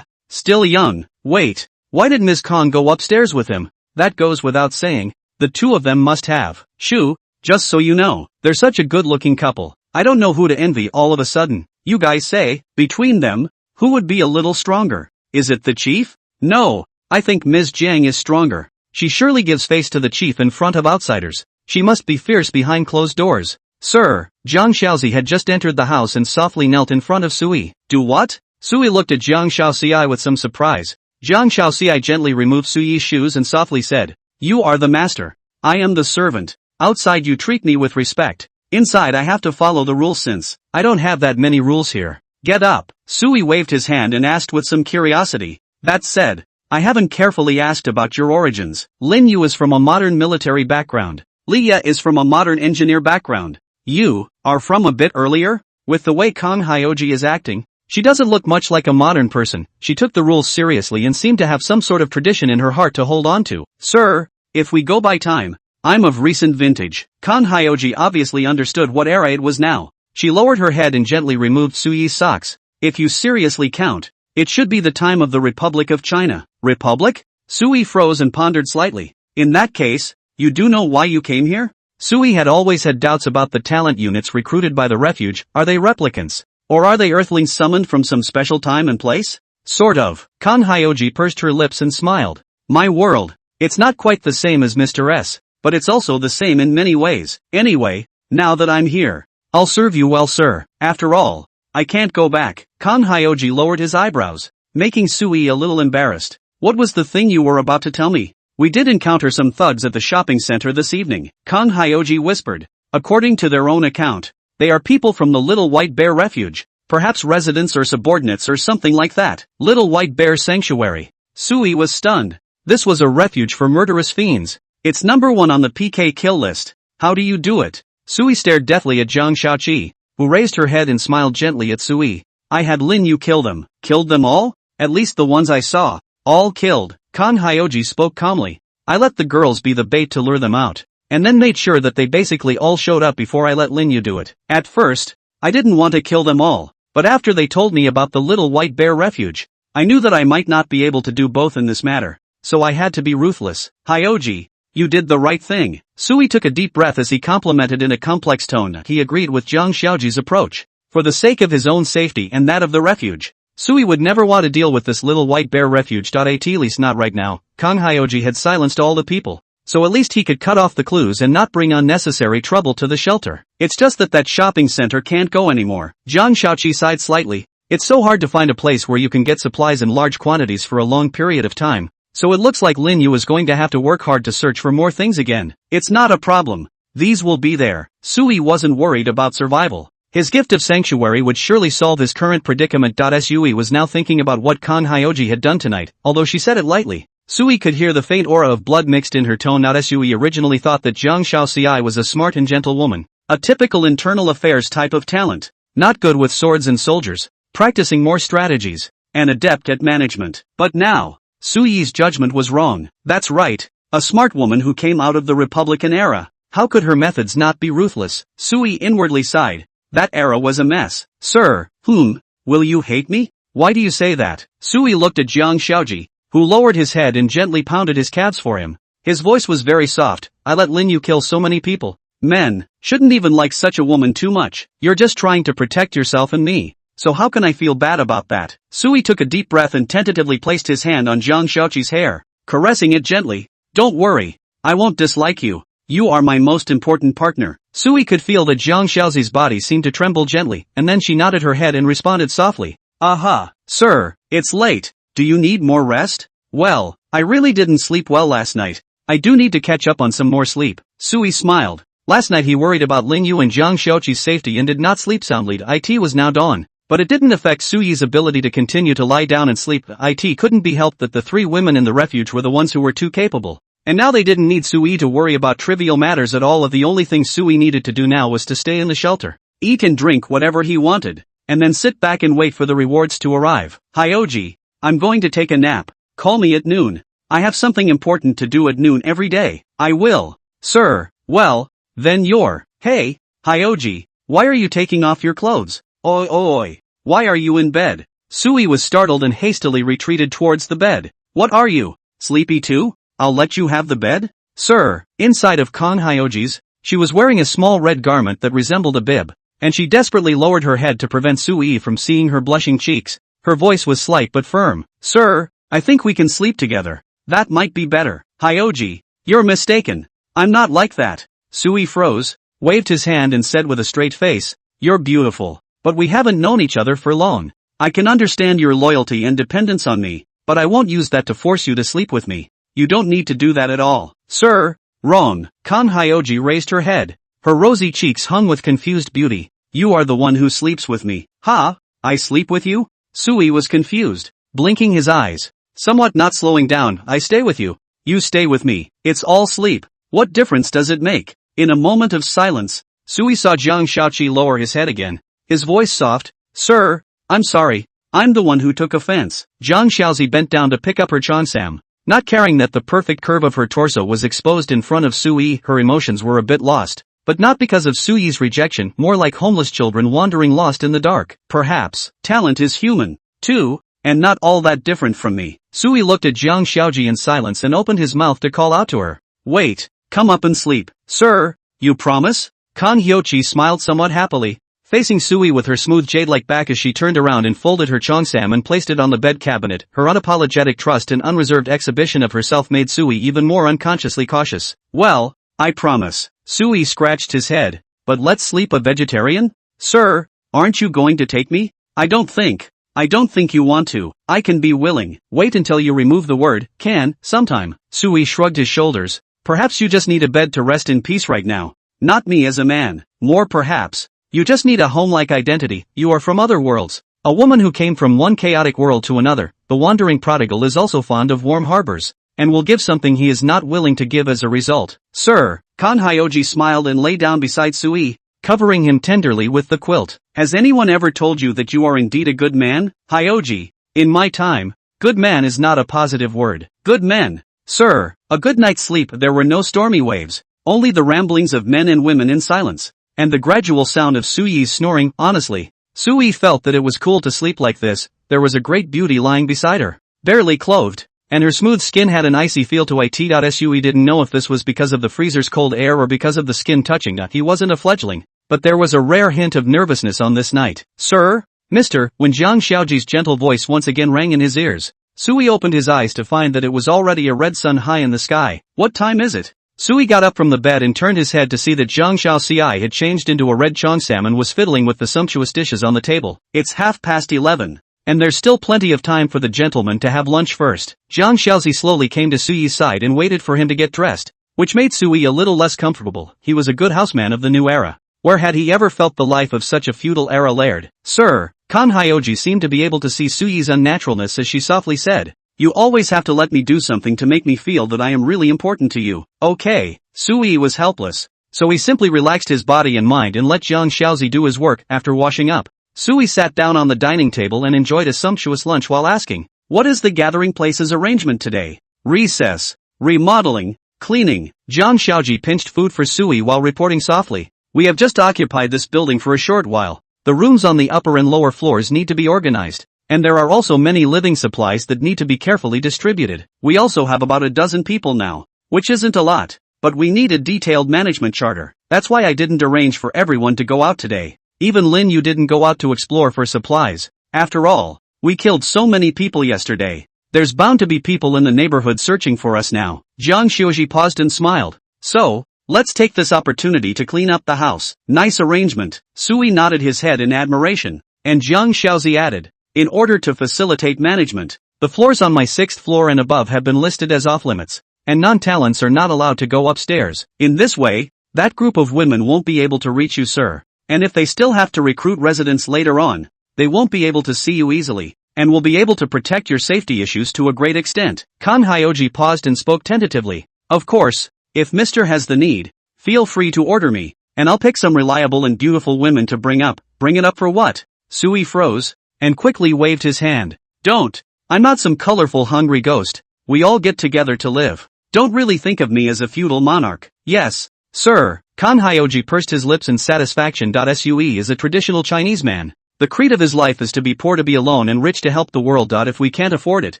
still young. Wait, why did Ms. Kong go upstairs with him? That goes without saying. The two of them must have. Shoo, just so you know, they're such a good-looking couple. I don't know who to envy all of a sudden. You guys say, between them, who would be a little stronger? Is it the chief? No, I think Ms. Jiang is stronger. She surely gives face to the chief in front of outsiders. She must be fierce behind closed doors. Sir, Zhang Xiaozi had just entered the house and softly knelt in front of Sui. Do what? Sui looked at Zhang Xiaozi with some surprise. Zhang Xiaozi gently removed Sui's shoes and softly said, You are the master. I am the servant. Outside you treat me with respect. Inside I have to follow the rules since I don't have that many rules here. Get up. Sui waved his hand and asked with some curiosity. That said, I haven't carefully asked about your origins. Lin Yu is from a modern military background. Liya is from a modern engineer background. You are from a bit earlier? With the way Kang Hyoji is acting, she doesn't look much like a modern person. She took the rules seriously and seemed to have some sort of tradition in her heart to hold on to. Sir, if we go by time, I'm of recent vintage. Kang Hyoji obviously understood what era it was now. She lowered her head and gently removed Sui's socks. If you seriously count, it should be the time of the Republic of China. Republic? Sui froze and pondered slightly. In that case, you do know why you came here? Sui had always had doubts about the talent units recruited by the refuge. Are they replicants? Or are they earthlings summoned from some special time and place? Sort of. Kang Hyoji pursed her lips and smiled. My world. It's not quite the same as Mr. S, but it's also the same in many ways. Anyway, now that I'm here, I'll serve you well, sir. After all, I can't go back. Kang Hyoji lowered his eyebrows, making Sui a little embarrassed. What was the thing you were about to tell me? We did encounter some thugs at the shopping center this evening, Kang Hyoji whispered. According to their own account, they are people from the Little White Bear Refuge, perhaps residents or subordinates or something like that. Little White Bear Sanctuary. Sui was stunned. This was a refuge for murderous fiends. It's number 1 on the PK kill list. How do you do it? Sui stared deathly at Zhang Xiaoqi, who raised her head and smiled gently at Sui. I had Lin Yu kill them. Killed them all? At least the ones I saw. All killed. Kang Hyoji spoke calmly. I let the girls be the bait to lure them out, and then made sure that they basically all showed up before I let Lin Yu do it. At first, I didn't want to kill them all, but after they told me about the Little White Bear Refuge, I knew that I might not be able to do both in this matter, so I had to be ruthless. Hyoji, you did the right thing. Sui took a deep breath as he complimented in a complex tone. He agreed with Zhang Xiaoji's approach. For the sake of his own safety and that of the refuge, Sui would never want to deal with this Little White Bear Refuge. At least not right now. Kang Hyoji had silenced all the people, so at least he could cut off the clues and not bring unnecessary trouble to the shelter. It's just that shopping center can't go anymore. Zhang Xiaoqi sighed slightly. It's so hard to find a place where you can get supplies in large quantities for a long period of time, so it looks like Lin Yu is going to have to work hard to search for more things again. It's not a problem. These will be there. Sui wasn't worried about survival. His gift of sanctuary would surely solve his current predicament. Sui was now thinking about what Kang Hyoji had done tonight, although she said it lightly. Sui could hear the faint aura of blood mixed in her tone. Sui originally thought that Zhang Xiaoxi was a smart and gentle woman, a typical internal affairs type of talent, not good with swords and soldiers, practicing more strategies, and adept at management. But now, Sui's judgment was wrong. That's right, a smart woman who came out of the Republican era. How could her methods not be ruthless? Sui inwardly sighed. That era was a mess. Sir, will you hate me? Why do you say that? Sui looked at Zhang Xiaoji, who lowered his head and gently pounded his calves for him. His voice was very soft. I let Lin Yu kill so many people. Men shouldn't even like such a woman too much. You're just trying to protect yourself and me. So how can I feel bad about that? Sui took a deep breath and tentatively placed his hand on Zhang Xiaoqi's hair, caressing it gently. Don't worry. I won't dislike you. You are my most important partner. Sui could feel that Zhang Xiaoxi's body seemed to tremble gently, and then she nodded her head and responded softly. Aha, sir, it's late. Do you need more rest? Well, I really didn't sleep well last night. I do need to catch up on some more sleep. Sui smiled. Last night he worried about Lin Yu and Zhang Xiaoqi's safety and did not sleep soundly. It was now dawn, but it didn't affect Sui's ability to continue to lie down and sleep. It couldn't be helped that the 3 women in the refuge were the ones who were too capable. And now they didn't need Sui to worry about trivial matters at all. The only thing Sui needed to do now was to stay in the shelter, eat and drink whatever he wanted, and then sit back and wait for the rewards to arrive. Hyoji, I'm going to take a nap. Call me at noon. I have something important to do at noon every day. I will. Sir, well, then you're. Hey, Hyoji, why are you taking off your clothes? Oi. Why are you in bed? Sui was startled and hastily retreated towards the bed. What are you, sleepy too? I'll let you have the bed? Sir, inside of Kang Hyoji's, she was wearing a small red garment that resembled a bib, and she desperately lowered her head to prevent Sui from seeing her blushing cheeks. Her voice was slight but firm. Sir, I think we can sleep together. That might be better. Hyoji, you're mistaken. I'm not like that. Sui froze, waved his hand and said with a straight face, You're beautiful, but we haven't known each other for long. I can understand your loyalty and dependence on me, but I won't use that to force you to sleep with me. You don't need to do that at all. Sir, wrong. Kang Hyoji raised her head. Her rosy cheeks hung with confused beauty. You are the one who sleeps with me. Ha? I sleep with you? Sui was confused, blinking his eyes. Somewhat not slowing down. I stay with you. You stay with me. It's all sleep. What difference does it make? In a moment of silence, Sui saw Zhang Xiaoqi lower his head again. His voice soft. Sir, I'm sorry. I'm the one who took offense. Zhang Xiaoqi bent down to pick up her cheongsam. Not caring that the perfect curve of her torso was exposed in front of Sui, her emotions were a bit lost. But not because of Sui's rejection, more like homeless children wandering lost in the dark. Perhaps, talent is human, too, and not all that different from me. Sui looked at Zhang Xiaoji in silence and opened his mouth to call out to her. Wait, come up and sleep. Sir, you promise? Kang Hyoji smiled somewhat happily, facing Sui with her smooth jade-like back as she turned around and folded her cheongsam and placed it on the bed cabinet. Her unapologetic trust and unreserved exhibition of herself made Sui even more unconsciously cautious. Well, I promise. Sui scratched his head. But let's sleep a vegetarian? Sir, aren't you going to take me? I don't think. I don't think you want to. I can be willing. Wait until you remove the word can sometime. Sui shrugged his shoulders. Perhaps you just need a bed to rest in peace right now. Not me as a man. More perhaps. You just need a home-like identity. You are from other worlds. A woman who came from one chaotic world to another. The wandering prodigal is also fond of warm harbors, and will give something he is not willing to give as a result. Sir, Kan Hyoji smiled and lay down beside Sui, covering him tenderly with the quilt. Has anyone ever told you that you are indeed a good man, Hyoji? In my time, good man is not a positive word. Good men. Sir, a good night's sleep. There were no stormy waves, only the ramblings of men and women in silence, and the gradual sound of Sui's snoring. Honestly, Sui felt that it was cool to sleep like this. There was a great beauty lying beside her, barely clothed, and her smooth skin had an icy feel to it. Sui didn't know if this was because of the freezer's cold air or because of the skin touching. He wasn't a fledgling, but there was a rare hint of nervousness on this night. Sir? Mister, when Jiang Xiaoji's gentle voice once again rang in his ears, Sui opened his eyes to find that it was already a red sun high in the sky. What time is it? Sui got up from the bed and turned his head to see that Jiang Xiaoci had changed into a red Chongsam and was fiddling with the sumptuous dishes on the table. It's 11:30. And there's still plenty of time for the gentleman to have lunch first. Jiang Xiaozi slowly came to Sui's side and waited for him to get dressed, which made Sui a little less comfortable. He was a good houseman of the new era. Where had he ever felt the life of such a feudal era laird? Sir, Kan Hyoji seemed to be able to see Sui's unnaturalness as she softly said, you always have to let me do something to make me feel that I am really important to you. Okay. Sui was helpless, so he simply relaxed his body and mind and let Jiang Xiaozi do his work. After washing up, Sui sat down on the dining table and enjoyed a sumptuous lunch while asking, what is the gathering place's arrangement today? Recess, remodeling, cleaning. Jiang Xiaoji pinched food for Sui while reporting softly, we have just occupied this building for a short while. The rooms on the upper and lower floors need to be organized, and there are also many living supplies that need to be carefully distributed. We also have about a dozen people now, which isn't a lot, but we need a detailed management charter. That's why I didn't arrange for everyone to go out today. Even Lin Yu didn't go out to explore for supplies. After all, we killed so many people yesterday. There's bound to be people in the neighborhood searching for us now. Jiang Xiaoji paused and smiled. So, let's take this opportunity to clean up the house. Nice arrangement. Sui nodded his head in admiration, and Jiang Xiaozi added, in order to facilitate management, the floors on my 6th floor and above have been listed as off-limits, and non-talents are not allowed to go upstairs. In this way, that group of women won't be able to reach you, sir. And if they still have to recruit residents later on, they won't be able to see you easily, and will be able to protect your safety issues to a great extent. Kan Hyoji paused and spoke tentatively. Of course, if Mr. has the need, feel free to order me, and I'll pick some reliable and beautiful women to bring up. Bring it up for what? Sui froze, and quickly waved his hand. Don't. I'm not some colorful hungry ghost. We all get together to live. Don't really think of me as a feudal monarch. Yes, sir. Kan Hyoji pursed his lips in satisfaction. Sui is a traditional Chinese man. The creed of his life is to be poor to be alone and rich to help the world. If we can't afford it,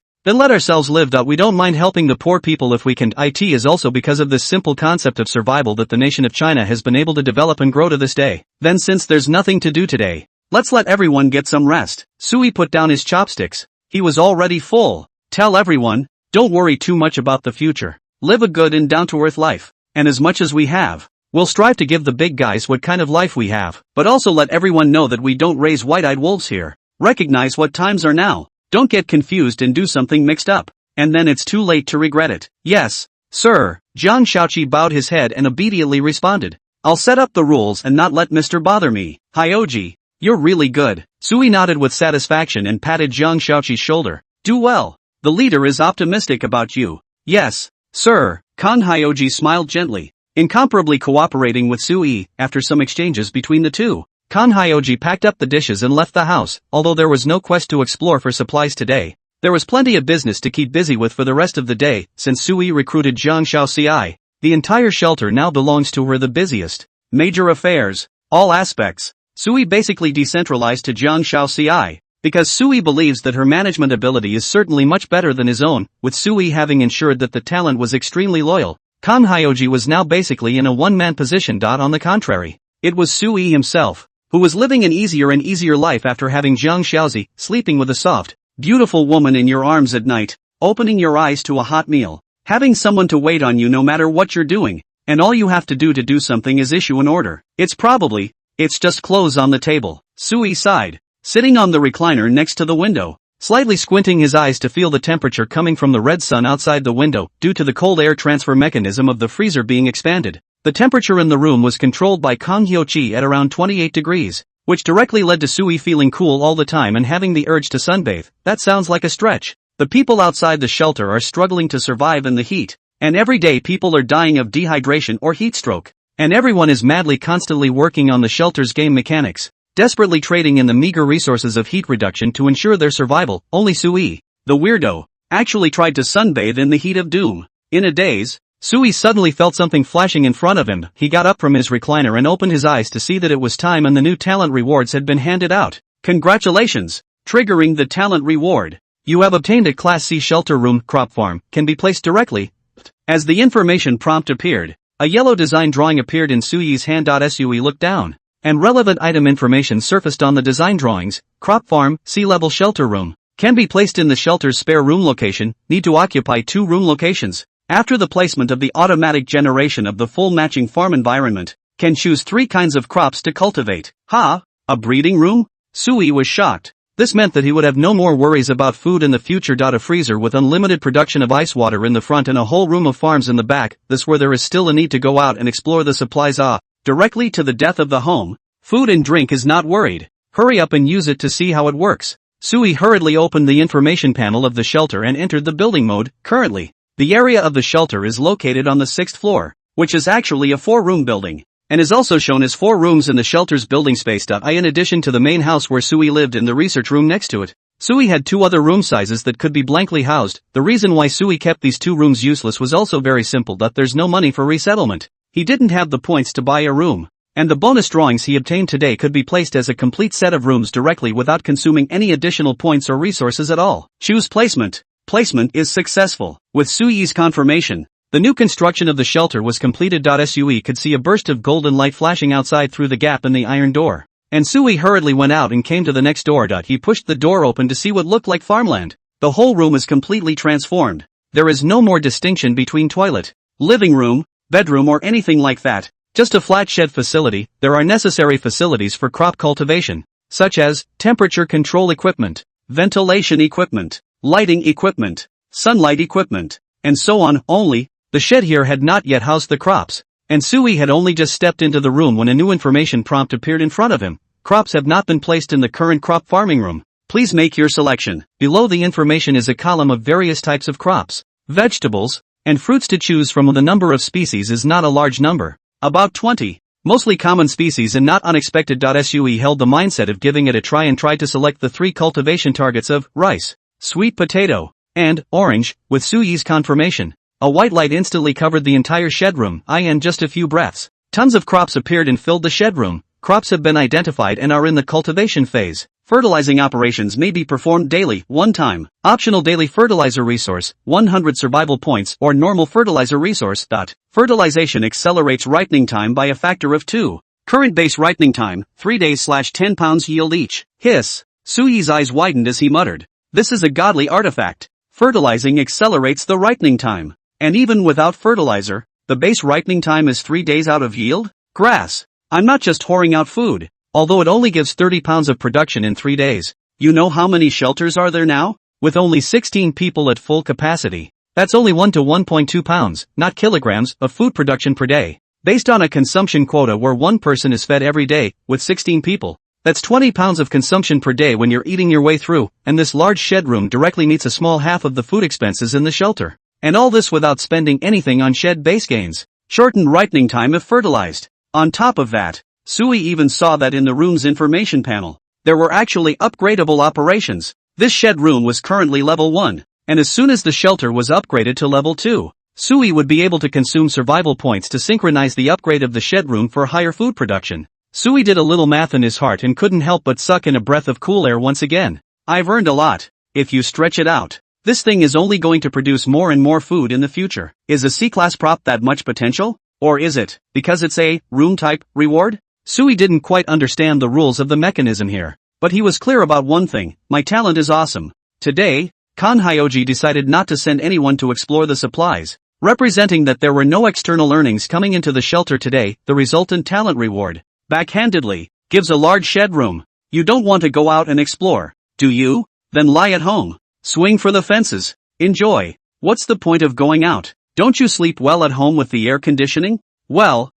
then let ourselves live. We don't mind helping the poor people if we can. It is also because of this simple concept of survival that the nation of China has been able to develop and grow to this day. Then since there's nothing to do today, let's let everyone get some rest. Sui put down his chopsticks. He was already full. Tell everyone, don't worry too much about the future. Live a good and down-to-earth life. And as much as we have, we'll strive to give the big guys what kind of life we have. But also let everyone know that we don't raise white-eyed wolves here. Recognize what times are now. Don't get confused and do something mixed up, and then it's too late to regret it. Yes, sir. Jiang Xiaoqi bowed his head and obediently responded. I'll set up the rules and not let Mr. bother me. Hyoji, you're really good. Sui nodded with satisfaction and patted Jiang Xiaoqi's shoulder. Do well. The leader is optimistic about you. Yes, sir. Kan Hyoji smiled gently, incomparably cooperating with Sui. After some exchanges between the two, Kan Hyoji packed up the dishes and left the house. Although there was no quest to explore for supplies today, there was plenty of business to keep busy with for the rest of the day. Since Sui recruited Jiang Xiaoci, the entire shelter now belongs to her. The busiest, major affairs, all aspects. Sui basically decentralized to Jiang Xiaoci, because Sui believes that her management ability is certainly much better than his own. With Sui having ensured that the talent was extremely loyal, Kan Hyoji was now basically in a one-man position. On the contrary, it was Sui himself who was living an easier and easier life after having Jiang Xiaozi, sleeping with a soft, beautiful woman in your arms at night, opening your eyes to a hot meal, having someone to wait on you no matter what you're doing, and all you have to do something is issue an order. It's just clothes on the table. Sui sighed. sitting on the recliner next to the window, slightly squinting his eyes to feel the temperature coming from the red sun outside the window due to the cold air transfer mechanism of the freezer being expanded. The temperature in the room was controlled by Kang Hyo-chi at around 28 degrees, which directly led to Sui feeling cool all the time and having the urge to sunbathe. That sounds like a stretch. The people outside the shelter are struggling to survive in the heat, and every day people are dying of dehydration or heat stroke, and everyone is madly constantly working on the shelter's game mechanics, desperately trading in the meager resources of heat reduction to ensure their survival. Only Sui, the weirdo, actually tried to sunbathe in the heat of doom. In a daze, Sui suddenly felt something flashing in front of him. He got up from his recliner and opened his eyes to see that it was time and the new talent rewards had been handed out. Congratulations! Triggering the talent reward. You have obtained a Class C shelter room. Crop farm can be placed directly. As the information prompt appeared, a yellow design drawing appeared in Sui's hand. Sui looked down, and relevant item information surfaced on the design drawings. Crop farm, sea-level shelter room, can be placed in the shelter's spare room location. Need to occupy 2 room locations. After the placement of the automatic generation of the full matching farm environment, can choose 3 kinds of crops to cultivate. Ha! A breeding room? Sui was shocked. This meant that he would have no more worries about food in the future. A freezer with unlimited production of ice water in the front and a whole room of farms in the back, this where there is still a need to go out and explore the supplies. Directly to the death of the home. Food and drink is not worried. Hurry up and use it to see how it works. Sui hurriedly opened the information panel of the shelter and entered the building mode. Currently, the area of the shelter is located on the 6th floor, which is actually a 4-room building, and is also shown as 4 rooms in the shelter's building space. In addition to the main house where Sui lived and the research room next to it, Sui had 2 other room sizes that could be blankly housed. The reason why Sui kept these 2 rooms useless was also very simple. There's no money for resettlement. He didn't have the points to buy a room, and the bonus drawings he obtained today could be placed as a complete set of rooms directly without consuming any additional points or resources at all. Choose placement. Placement is successful. With Sui's confirmation, the new construction of the shelter was completed. Sui could see a burst of golden light flashing outside through the gap in the iron door, and Sui hurriedly went out and came to the next door. He pushed the door open to see what looked like farmland. The whole room is completely transformed. There is no more distinction between toilet, living room, bedroom or anything like that. Just a flat shed facility. There are necessary facilities for crop cultivation, such as temperature control equipment, ventilation equipment, lighting equipment, sunlight equipment, and so on. Only, the shed here had not yet housed the crops, and Sui had only just stepped into the room when a new information prompt appeared in front of him. Crops have not been placed in the current crop farming room. Please make your selection. Below the information is a column of various types of crops, vegetables, and fruits to choose from. The number of species is not a large number, about 20, mostly common species and not unexpected. Sui held the mindset of giving it a try and tried to select the 3 cultivation targets of rice, sweet potato, and orange. With Sui's confirmation, a white light instantly covered the entire shed room. In just a few breaths, tons of crops appeared and filled the shed room. Crops have been identified and are in the cultivation phase. Fertilizing operations may be performed daily, 1 time. Optional daily fertilizer resource, 100 survival points or normal fertilizer resource. Fertilization accelerates ripening time by a factor of 2. Current base ripening time, 3 days/10 pounds yield each. Hiss. Sui's eyes widened as he muttered. This is a godly artifact. Fertilizing accelerates the ripening time. And even without fertilizer, the base ripening time is 3 days out of yield? Grass. I'm not just whoring out food, although it only gives 30 pounds of production in 3 days. You know how many shelters are there now? With only 16 people at full capacity, that's only 1 to 1.2 pounds, not kilograms, of food production per day. Based on a consumption quota where 1 person is fed every day, with 16 people, that's 20 pounds of consumption per day when you're eating your way through, and this large shed room directly meets a small half of the food expenses in the shelter. And all this without spending anything on shed base gains. Shortened ripening time if fertilized. On top of that, Sui even saw that in the room's information panel, there were actually upgradable operations. This shed room was currently level 1, and as soon as the shelter was upgraded to level 2, Sui would be able to consume survival points to synchronize the upgrade of the shed room for higher food production. Sui did a little math in his heart and couldn't help but suck in a breath of cool air once again. I've earned a lot. If you stretch it out, this thing is only going to produce more and more food in the future. Is a C-class prop that much potential? Or is it, because it's a room type reward? Sui didn't quite understand the rules of the mechanism here, but he was clear about one thing: my talent is awesome. Today, Kan Hyoji decided not to send anyone to explore the supplies, representing that there were no external earnings coming into the shelter today. The resultant talent reward, backhandedly, gives a large shed room. You don't want to go out and explore, do you? Then lie at home. Swing for the fences. Enjoy. What's the point of going out? Don't you sleep well at home with the air conditioning? Well,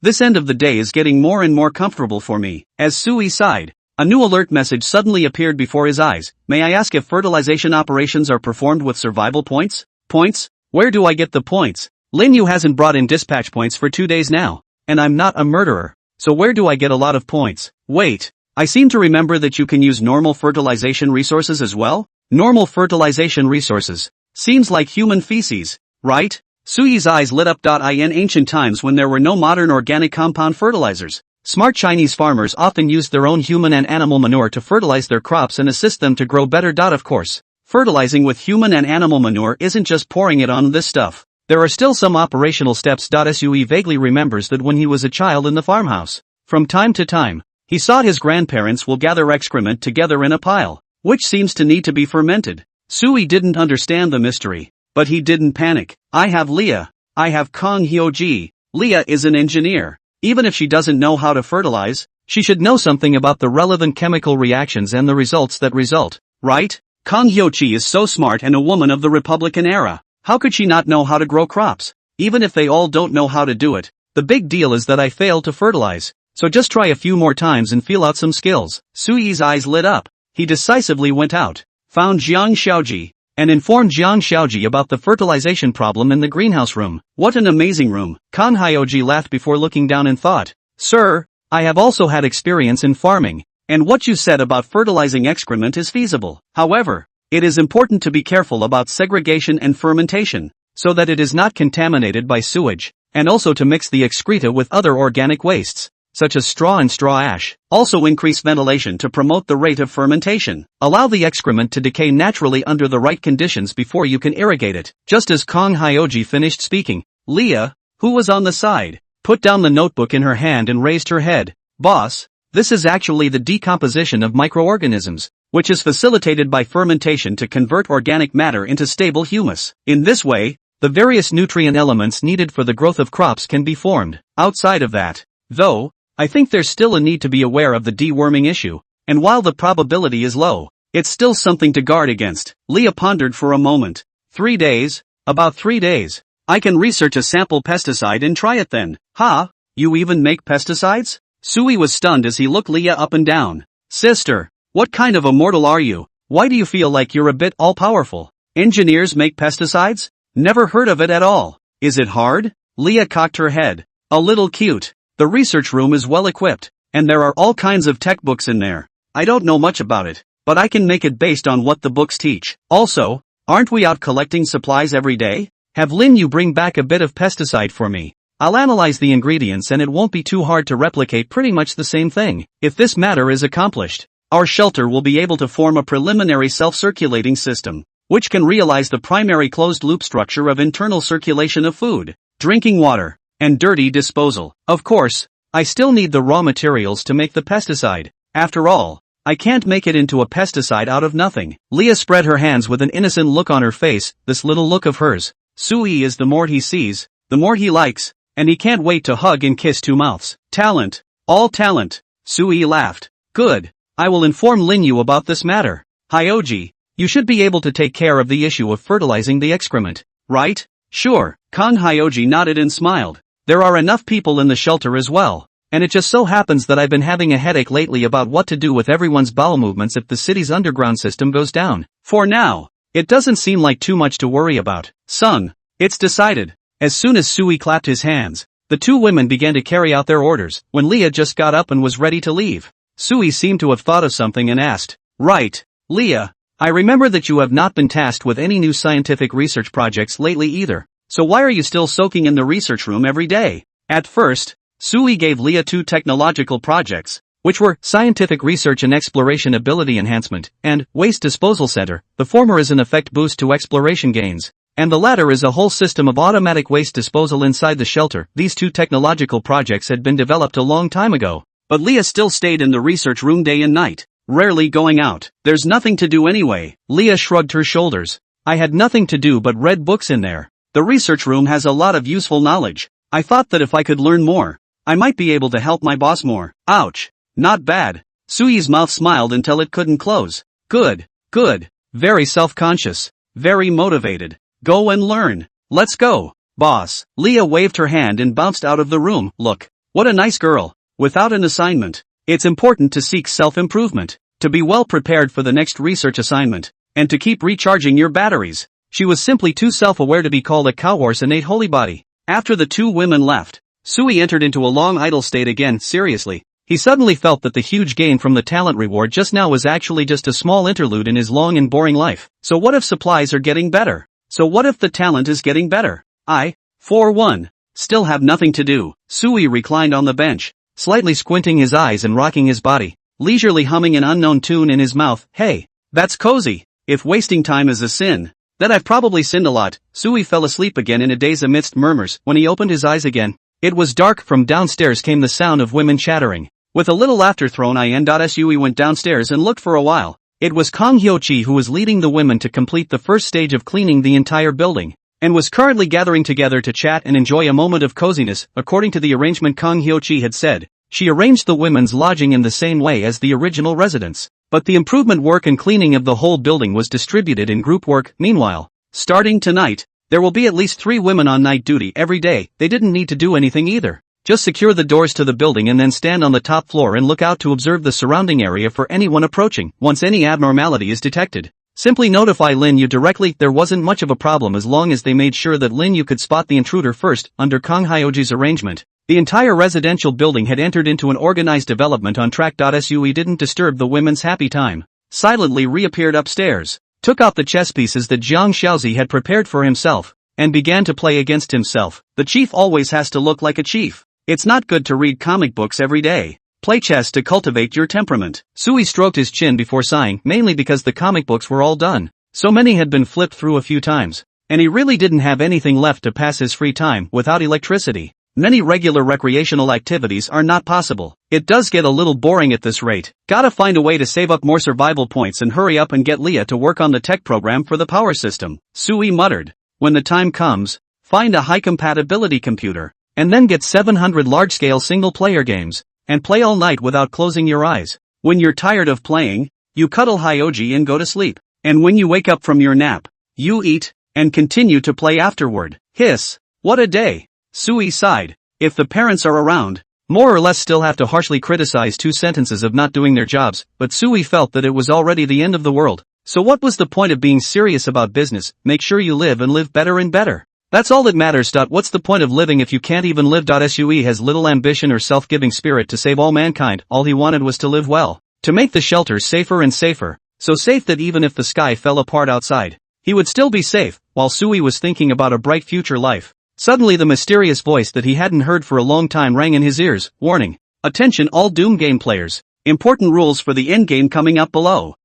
this end of the day is getting more and more comfortable for me. As Sui sighed, a new alert message suddenly appeared before his eyes. May I ask if fertilization operations are performed with survival points? Points? Where do I get the points? Lin Yu hasn't brought in dispatch points for 2 days now, and I'm not a murderer. So where do I get a lot of points? Wait, I seem to remember that you can use normal fertilization resources as well? Normal fertilization resources. Seems like human feces, right? Sui's eyes lit up. In ancient times when there were no modern organic compound fertilizers, smart Chinese farmers often used their own human and animal manure to fertilize their crops and assist them to grow better. Of course, fertilizing with human and animal manure isn't just pouring it on this stuff. There are still some operational steps. Sui vaguely remembers that when he was a child in the farmhouse, from time to time, he saw his grandparents will gather excrement together in a pile, which seems to need to be fermented. Sui didn't understand the mystery, but he didn't panic. I have Leah. I have Kong Hyoji. Leah is an engineer. Even if she doesn't know how to fertilize, she should know something about the relevant chemical reactions and the results that result, right? Kong Hyoji is so smart and a woman of the Republican era. How could she not know how to grow crops? Even if they all don't know how to do it, the big deal is that I failed to fertilize. So just try a few more times and feel out some skills. Sui's eyes lit up. He decisively went out, found Jiang Xiaoji, and informed Jiang Xiaoji about the fertilization problem in the greenhouse room. What an amazing room. Kong Hyoji laughed before looking down and thought, Sir, I have also had experience in farming, and what you said about fertilizing excrement is feasible. However, it is important to be careful about segregation and fermentation, so that it is not contaminated by sewage, and also to mix the excreta with other organic wastes, such as straw and straw ash. Also increase ventilation to promote the rate of fermentation. Allow the excrement to decay naturally under the right conditions before you can irrigate it. Just as Kong Hyoji finished speaking, Leah, who was on the side, put down the notebook in her hand and raised her head. Boss, this is actually the decomposition of microorganisms, which is facilitated by fermentation to convert organic matter into stable humus. In this way, the various nutrient elements needed for the growth of crops can be formed. Outside of that, though, I think there's still a need to be aware of the deworming issue, and while the probability is low, it's still something to guard against. Leah pondered for a moment. 3 days? About 3 days. I can research a sample pesticide and try it then. Ha? You even make pesticides? Sui was stunned as he looked Leah up and down. Sister, what kind of a mortal are you? Why do you feel like you're a bit all-powerful? Engineers make pesticides? Never heard of it at all. Is it hard? Leah cocked her head. A little cute. The research room is well equipped, and there are all kinds of tech books in there. I don't know much about it, but I can make it based on what the books teach. Also, aren't we out collecting supplies every day? Have Lin Yu bring back a bit of pesticide for me. I'll analyze the ingredients and it won't be too hard to replicate pretty much the same thing. If this matter is accomplished, our shelter will be able to form a preliminary self-circulating system, which can realize the primary closed-loop structure of internal circulation of food, drinking water, and dirty disposal. Of course, I still need the raw materials to make the pesticide. After all, I can't make it into a pesticide out of nothing. Leah spread her hands with an innocent look on her face. This little look of hers. Sui is the more he sees, the more he likes, and he can't wait to hug and kiss 2 mouths. Talent. All talent. Sui laughed. Good. I will inform Lin Yu about this matter. Hyoji, you should be able to take care of the issue of fertilizing the excrement, right? Sure. Kong Hyoji nodded and smiled. There are enough people in the shelter as well, and it just so happens that I've been having a headache lately about what to do with everyone's bowel movements if the city's underground system goes down. For now, it doesn't seem like too much to worry about. Sung, it's decided. As soon as Sui clapped his hands, the 2 women began to carry out their orders. When Leah just got up and was ready to leave, Sui seemed to have thought of something and asked, Right, Leah, I remember that you have not been tasked with any new scientific research projects lately either. So why are you still soaking in the research room every day? At first, Sui gave Leah 2 technological projects, which were Scientific Research and Exploration Ability Enhancement, and Waste Disposal Center. The former is an effect boost to exploration gains, and the latter is a whole system of automatic waste disposal inside the shelter. These 2 technological projects had been developed a long time ago, but Leah still stayed in the research room day and night, rarely going out. There's nothing to do anyway. Leah shrugged her shoulders. I had nothing to do but read books in there. The research room has a lot of useful knowledge. I thought that if I could learn more, I might be able to help my boss more. Ouch. Not bad. Sui's mouth smiled until it couldn't close. Good, good. Very self-conscious. Very motivated. Go and learn. Let's go, boss. Leah waved her hand and bounced out of the room. Look, what a nice girl. Without an assignment. It's important to seek self-improvement, to be well prepared for the next research assignment, and to keep recharging your batteries. She was simply too self-aware to be called a cowhorse and ate holybody. After the two women left, Sui entered into a long idle state again. Seriously. He suddenly felt that the huge gain from the talent reward just now was actually just a small interlude in his long and boring life. So what if supplies are getting better? So what if the talent is getting better? I, for one, still have nothing to do. Sui reclined on the bench, slightly squinting his eyes and rocking his body, leisurely humming an unknown tune in his mouth. Hey, that's cozy. If wasting time is a sin, then I've probably sinned a lot. Sui fell asleep again in a daze amidst murmurs. When he opened his eyes again, it was dark. From downstairs came the sound of women chattering. With a little laughter thrown in, Sui went downstairs and looked for a while. It was Kang Hyo-chi who was leading the women to complete the first stage of cleaning the entire building, and was currently gathering together to chat and enjoy a moment of coziness. According to the arrangement Kang Hyo-chi had said, she arranged the women's lodging in the same way as the original residence, but the improvement work and cleaning of the whole building was distributed in group work. Meanwhile, starting tonight, there will be at least 3 women on night duty every day. They didn't need to do anything either. Just secure the doors to the building and then stand on the top floor and look out to observe the surrounding area for anyone approaching. Once any abnormality is detected, simply notify Lin Yu directly. There wasn't much of a problem as long as they made sure that Lin Yu could spot the intruder first. Under Kang Hyoji's arrangement, the entire residential building had entered into an organized development on track. Sui didn't disturb the women's happy time. Silently reappeared upstairs, took out the chess pieces that Jiang Xiaozi had prepared for himself, and began to play against himself. The chief always has to look like a chief. It's not good to read comic books every day. Play chess to cultivate your temperament. Sui stroked his chin before sighing, mainly because the comic books were all done. So many had been flipped through a few times, and he really didn't have anything left to pass his free time. Without electricity, many regular recreational activities are not possible. It does get a little boring at this rate. Gotta find a way to save up more survival points and hurry up and get Leah to work on the tech program for the power system. Sui muttered. When the time comes, find a high compatibility computer, and then get 700 large-scale single-player games, and play all night without closing your eyes. When you're tired of playing, you cuddle Hyoji and go to sleep. And when you wake up from your nap, you eat, and continue to play afterward. Hiss. What a day. Sui sighed. If the parents are around, more or less still have to harshly criticize 2 sentences of not doing their jobs, but Sui felt that it was already the end of the world. So what was the point of being serious about business? Make sure you live and live better and better. That's all that matters. What's the point of living if you can't even live? Sui has little ambition or self-giving spirit to save all mankind. All he wanted was to live well, to make the shelters safer and safer, so safe that even if the sky fell apart outside, he would still be safe. While Sui was thinking about a bright future life, suddenly the mysterious voice that he hadn't heard for a long time rang in his ears. Warning. Attention all Doom game players. Important rules for the endgame coming up below.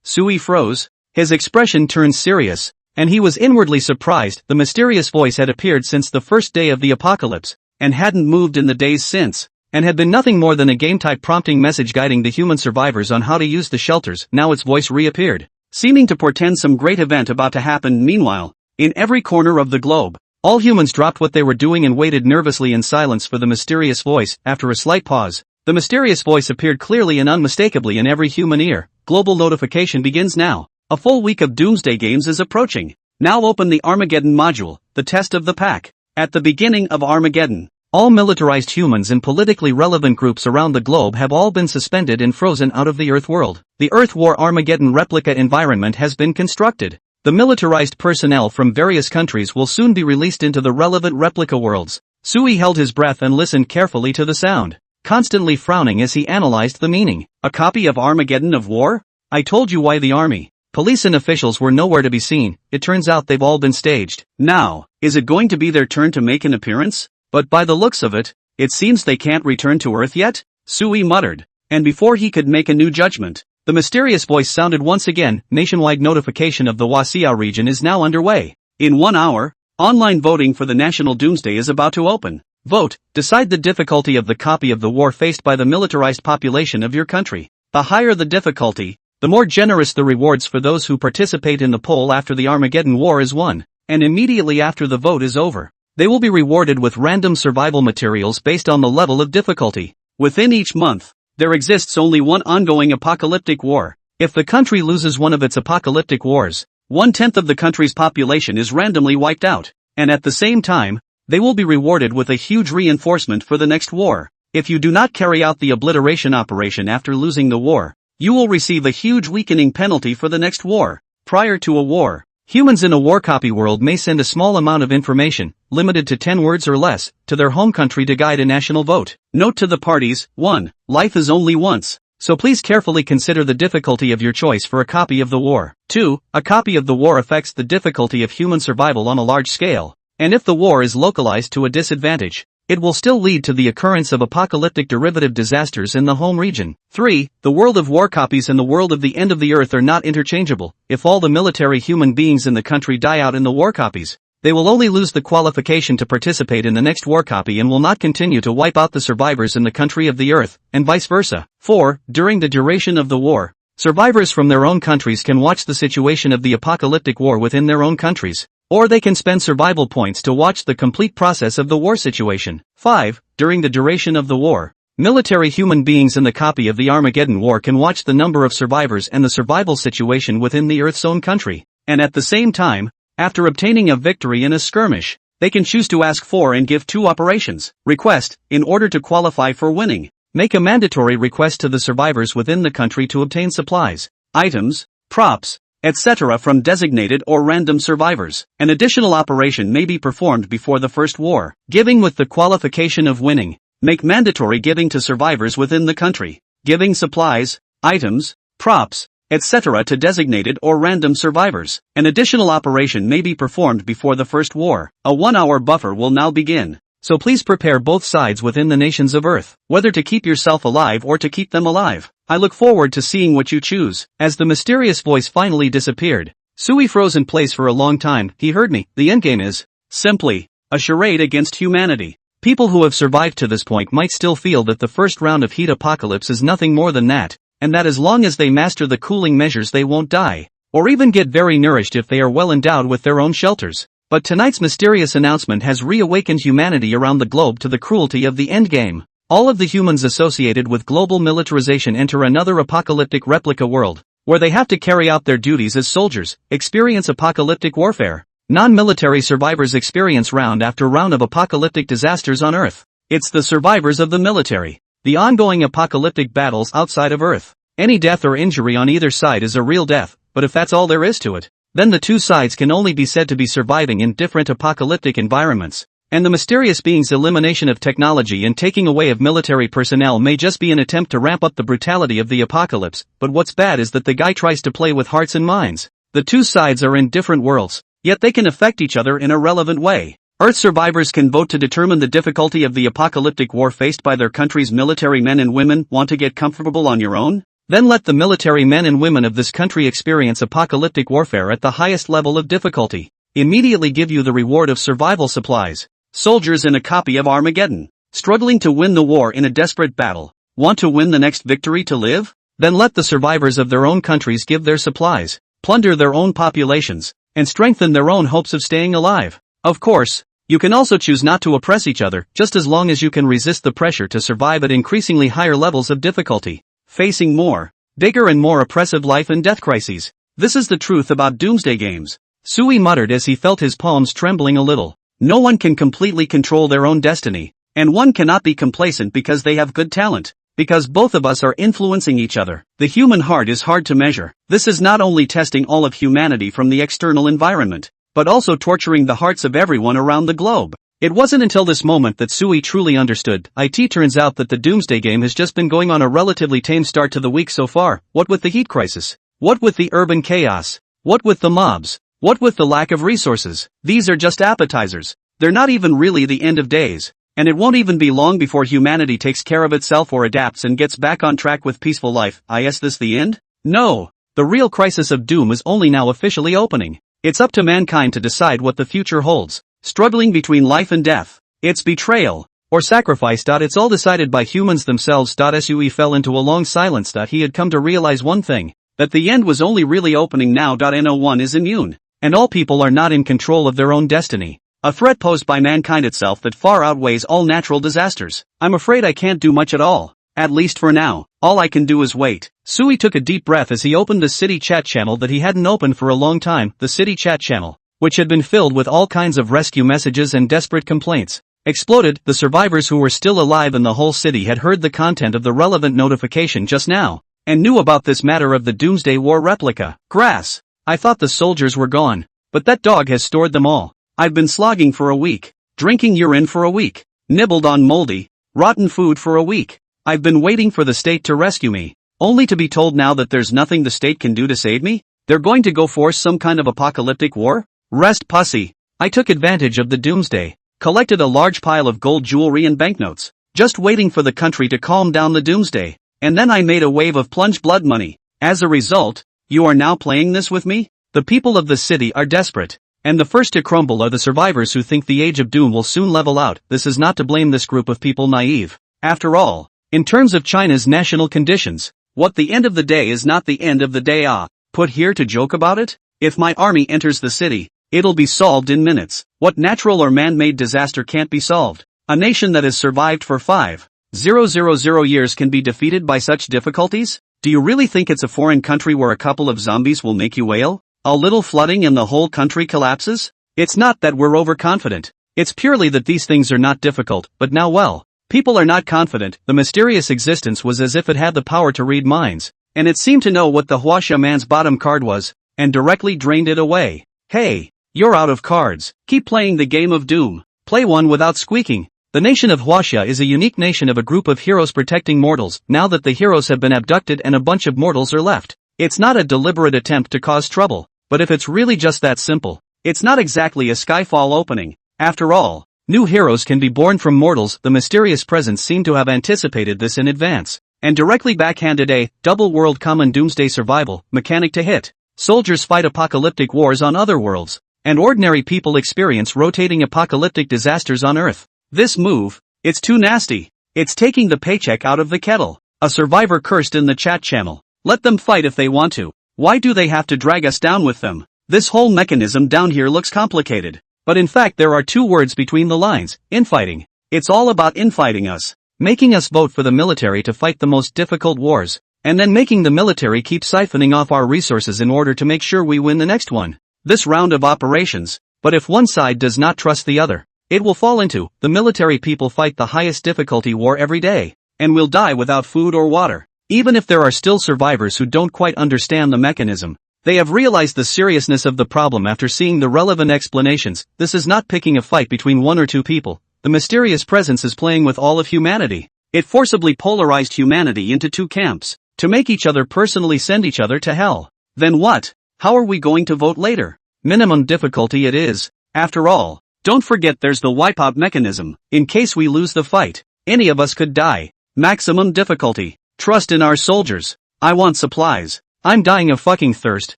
Sui froze. His expression turned serious, and he was inwardly surprised. The mysterious voice had appeared since the first day of the apocalypse, and hadn't moved in the days since, and had been nothing more than a game-type prompting message guiding the human survivors on how to use the shelters. Now its voice reappeared, seeming to portend some great event about to happen. Meanwhile, in every corner of the globe, all humans dropped what they were doing and waited nervously in silence for the mysterious voice. After a slight pause, the mysterious voice appeared clearly and unmistakably in every human ear. Global notification begins now. A full week of Doomsday Games is approaching. Now open the Armageddon module, the test of the pack. At the beginning of Armageddon, all militarized humans and politically relevant groups around the globe have all been suspended and frozen out of the Earth world. The Earth War Armageddon replica environment has been constructed. The militarized personnel from various countries will soon be released into the relevant replica worlds. Sui held his breath and listened carefully to the sound, constantly frowning as he analyzed the meaning. A copy of Armageddon of War? I told you why the army, police and officials were nowhere to be seen. It turns out they've all been staged. Now, is it going to be their turn to make an appearance? But by the looks of it, it seems they can't return to Earth yet? Sui muttered. And before he could make a new judgment, the mysterious voice sounded once again. Nationwide notification of the Wasia region is now underway. In 1 hour, online voting for the National Doomsday is about to open. Vote, decide the difficulty of the copy of the war faced by the militarized population of your country. The higher the difficulty, the more generous the rewards for those who participate in the poll after the Armageddon War is won, and immediately after the vote is over. They will be rewarded with random survival materials based on the level of difficulty. Within each month, There exists only one ongoing apocalyptic war. If the country loses one of its apocalyptic wars, 1/10 of the country's population is randomly wiped out, and at the same time, they will be rewarded with a huge reinforcement for the next war. If you do not carry out the obliteration operation after losing the war, you will receive a huge weakening penalty for the next war. Prior to a war, humans in a war copy world may send a small amount of information, limited to 10 words or less, to their home country to guide a national vote. Note to the parties: 1. Life is only once, so please carefully consider the difficulty of your choice for a copy of the war. 2. A copy of the war affects the difficulty of human survival on a large scale, and if the war is localized to a disadvantage, it will still lead to the occurrence of apocalyptic derivative disasters in the home region. 3. The world of war copies and the world of the end of the earth are not interchangeable. If all the military human beings in the country die out in the war copies, they will only lose the qualification to participate in the next war copy and will not continue to wipe out the survivors in the country of the earth, and vice versa. 4. During the duration of the war, survivors from their own countries can watch the situation of the apocalyptic war within their own countries, or they can spend survival points to watch the complete process of the war situation. 5. During the duration of the war, military human beings in the copy of the Armageddon War can watch the number of survivors and the survival situation within the Earth's own country, and at the same time, after obtaining a victory in a skirmish, they can choose to ask for and give 2 operations. Request: in order to qualify for winning, make a mandatory request to the survivors within the country to obtain supplies, items, props, etc. from designated or random survivors. An additional operation may be performed before the first war. Giving with the qualification of winning. Make mandatory giving to survivors within the country. Giving supplies, items, props, etc. to designated or random survivors. An additional operation may be performed before the first war. A 1-hour buffer will now begin, so please prepare both sides within the nations of Earth, whether to keep yourself alive or to keep them alive. I look forward to seeing what you choose. As the mysterious voice finally disappeared, Sui froze in place for a long time. He heard me. The endgame is simply a charade against humanity. People who have survived to this point might still feel that the first round of heat apocalypse is nothing more than that, and that as long as they master the cooling measures they won't die, or even get very nourished if they are well endowed with their own shelters. But tonight's mysterious announcement has reawakened humanity around the globe to the cruelty of the endgame. All of the humans associated with global militarization enter another apocalyptic replica world, where they have to carry out their duties as soldiers, experience apocalyptic warfare. Non-military survivors experience round after round of apocalyptic disasters on Earth. It's the survivors of the military, the ongoing apocalyptic battles outside of Earth. Any death or injury on either side is a real death, but if that's all there is to it, then the two sides can only be said to be surviving in different apocalyptic environments. And the mysterious being's elimination of technology and taking away of military personnel may just be an attempt to ramp up the brutality of the apocalypse, but what's bad is that the guy tries to play with hearts and minds. The two sides are in different worlds, yet they can affect each other in a relevant way. Earth survivors can vote to determine the difficulty of the apocalyptic war faced by their country's military men and women. Want to get comfortable on your own? Then let the military men and women of this country experience apocalyptic warfare at the highest level of difficulty. Immediately give you the reward of survival supplies. Soldiers in a copy of Armageddon, struggling to win the war in a desperate battle. Want to win the next victory to live? Then let the survivors of their own countries give their supplies, plunder their own populations, and strengthen their own hopes of staying alive. Of course, you can also choose not to oppress each other, just as long as you can resist the pressure to survive at increasingly higher levels of difficulty, facing more, bigger and more oppressive life and death crises. This is the truth about doomsday games, Sui muttered as he felt his palms trembling a little. No one can completely control their own destiny, and one cannot be complacent because they have good talent, because both of us are influencing each other. The human heart is hard to measure. This is not only testing all of humanity from the external environment, but also torturing the hearts of everyone around the globe. It wasn't until this moment that Sui truly understood. It turns out that the doomsday game has just been going on a relatively tame start to the week so far. What with the heat crisis? What with the urban chaos? What with the mobs? What with the lack of resources? These are just appetizers. They're not even really the end of days, and it won't even be long before humanity takes care of itself or adapts and gets back on track with peaceful life. Is this the end? No. The real crisis of doom is only now officially opening. It's up to mankind to decide what the future holds, struggling between life and death. It's betrayal or sacrifice. It's all decided by humans themselves. Sui fell into a long silence. He had come to realize one thing, that the end was only really opening now. No one is immune, and all people are not in control of their own destiny. A threat posed by mankind itself that far outweighs all natural disasters. I'm afraid I can't do much at all. At least for now, all I can do is wait. Sui took a deep breath as he opened the city chat channel that he hadn't opened for a long time, the city chat channel, which had been filled with all kinds of rescue messages and desperate complaints. Exploded, the survivors who were still alive in the whole city had heard the content of the relevant notification just now, and knew about this matter of the Doomsday War replica. Grass. I thought the soldiers were gone, but that dog has stored them all. I've been slogging for a week, drinking urine for a week, nibbled on moldy, rotten food for a week. I've been waiting for the state to rescue me, only to be told now that there's nothing the state can do to save me? They're going to go force some kind of apocalyptic war? Rest pussy. I took advantage of the doomsday, collected a large pile of gold jewelry and banknotes, just waiting for the country to calm down the doomsday, and then I made a wave of plunge blood money. As a result, you are now playing this with me? The people of the city are desperate, and the first to crumble are the survivors who think the age of doom will soon level out. This is not to blame this group of people naive. After all, in terms of China's national conditions, what the end of the day is not the end of the day. Put here to joke about it? If my army enters the city, it'll be solved in minutes. What natural or man-made disaster can't be solved? A nation that has survived for 5,000 years can be defeated by such difficulties? Do you really think it's a foreign country where a couple of zombies will make you wail? A little flooding and the whole country collapses? It's not that we're overconfident. It's purely that these things are not difficult, but now well, people are not confident. The mysterious existence was as if it had the power to read minds, and it seemed to know what the Huaxia man's bottom card was, and directly drained it away. Hey, you're out of cards. Keep playing the game of doom. Play one without squeaking. The nation of Huaxia is a unique nation of a group of heroes protecting mortals. Now that the heroes have been abducted and a bunch of mortals are left, it's not a deliberate attempt to cause trouble, but if it's really just that simple, it's not exactly a Skyfall opening. After all, new heroes can be born from mortals. The mysterious presence seemed to have anticipated this in advance, and directly backhanded a double world common doomsday survival mechanic to hit. Soldiers fight apocalyptic wars on other worlds, and ordinary people experience rotating apocalyptic disasters on Earth. This move, it's too nasty. It's taking the paycheck out of the kettle. A survivor cursed in the chat channel. Let them fight if they want to. Why do they have to drag us down with them? This whole mechanism down here looks complicated. But in fact there are two words between the lines, infighting. It's all about infighting us. Making us vote for the military to fight the most difficult wars, and then making the military keep siphoning off our resources in order to make sure we win the next one. This round of operations. But if one side does not trust the other, it will fall into, the military people fight the highest difficulty war every day, and will die without food or water. Even if there are still survivors who don't quite understand the mechanism, they have realized the seriousness of the problem after seeing the relevant explanations. This is not picking a fight between one or two people. The mysterious presence is playing with all of humanity. It forcibly polarized humanity into two camps, to make each other personally send each other to hell. Then what? How are we going to vote later? Minimum difficulty it is. After all, don't forget there's the wipeout mechanism. In case we lose the fight, any of us could die. Maximum difficulty. Trust in our soldiers. I want supplies. I'm dying of fucking thirst,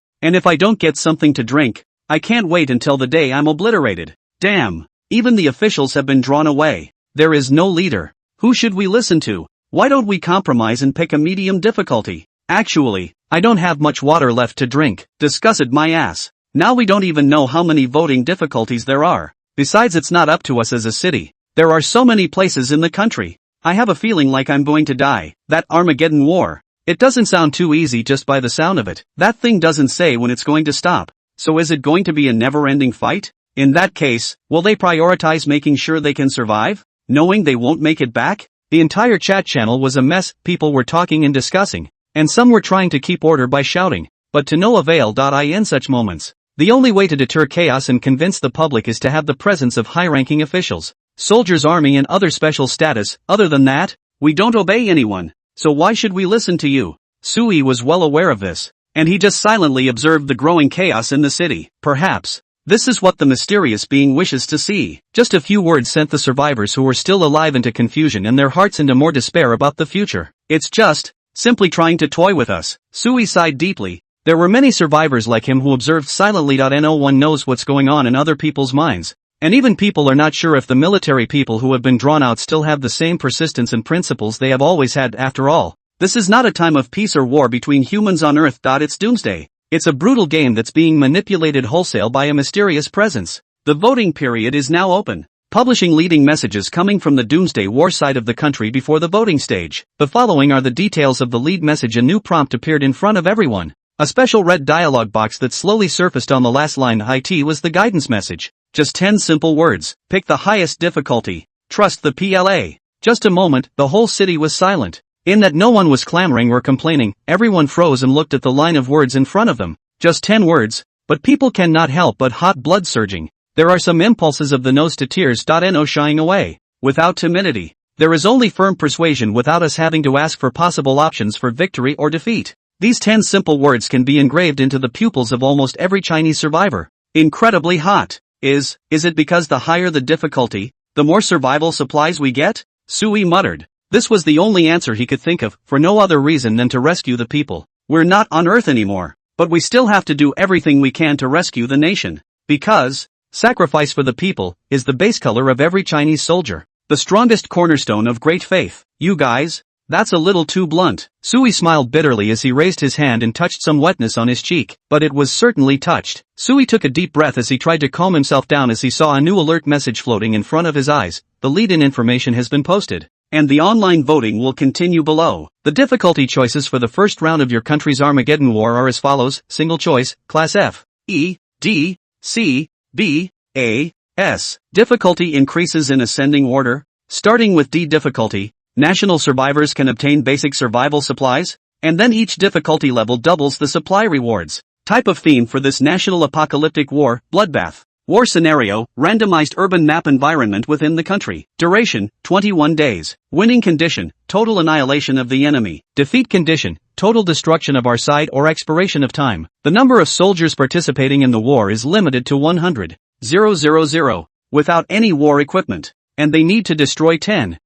and if I don't get something to drink, I can't wait until the day I'm obliterated. Damn. Even the officials have been drawn away. There is no leader. Who should we listen to? Why don't we compromise and pick a medium difficulty? Actually, I don't have much water left to drink. Disgusted my ass. Now we don't even know how many voting difficulties there are. Besides, it's not up to us as a city. There are so many places in the country. I have a feeling like I'm going to die. That Armageddon war. It doesn't sound too easy just by the sound of it. That thing doesn't say when it's going to stop. So is it going to be a never-ending fight? In that case, will they prioritize making sure they can survive, knowing they won't make it back? The entire chat channel was a mess. People were talking and discussing, and some were trying to keep order by shouting, but to no avail. In such moments, the only way to deter chaos and convince the public is to have the presence of high-ranking officials, soldiers, army and other special status. Other than that, we don't obey anyone, so why should we listen to you? Sui was well aware of this, and he just silently observed the growing chaos in the city. Perhaps this is what the mysterious being wishes to see. Just a few words sent the survivors who were still alive into confusion and their hearts into more despair about the future. It's just simply trying to toy with us. Sui sighed deeply. There were many survivors like him who observed silently. No one knows what's going on in other people's minds. And even people are not sure if the military people who have been drawn out still have the same persistence and principles they have always had. After all, this is not a time of peace or war between humans on Earth. It's doomsday. It's a brutal game that's being manipulated wholesale by a mysterious presence. The voting period is now open. publishing leading messages coming from the Doomsday War side of the country before the voting stage. The following are the details of the lead message. A new prompt appeared in front of everyone. A special red dialog box that slowly surfaced on the last line. IT was the guidance message. Just 10 simple words. Pick the highest difficulty. Trust the PLA. Just a moment, the whole city was silent. In that no one was clamoring or complaining, everyone froze and looked at the line of words in front of them. Just 10 words, but people cannot help but hot blood surging. There are some impulses of the nose to tears. No shying away. Without timidity. There is only firm persuasion without us having to ask for possible options for victory or defeat. These 10 simple words can be engraved into the pupils of almost every Chinese survivor. Incredibly hot. Is it because the higher the difficulty, the more survival supplies we get? Sui muttered. This was the only answer he could think of, for no other reason than to rescue the people. We're not on Earth anymore, but we still have to do everything we can to rescue the nation. Because sacrifice for the people is the base color of every Chinese soldier. The strongest cornerstone of great faith. You guys? That's a little too blunt. Sui smiled bitterly as he raised his hand and touched some wetness on his cheek, but it was certainly touched. Sui took a deep breath as he tried to calm himself down as he saw a new alert message floating in front of his eyes. The lead-in information has been posted, and the online voting will continue below. The difficulty choices for the first round of your country's Armageddon War are as follows. Single choice, Class F, E, D, C, B, A, S. Difficulty increases in ascending order. Starting with D difficulty, national survivors can obtain basic survival supplies, and then each difficulty level doubles the supply rewards. Type of theme for this national apocalyptic war, bloodbath. War scenario, randomized urban map environment within the country. Duration, 21 days. Winning condition, total annihilation of the enemy. Defeat condition, total destruction of our side or expiration of time. The number of soldiers participating in the war is limited to 100,000, without any war equipment. And they need to destroy 10,000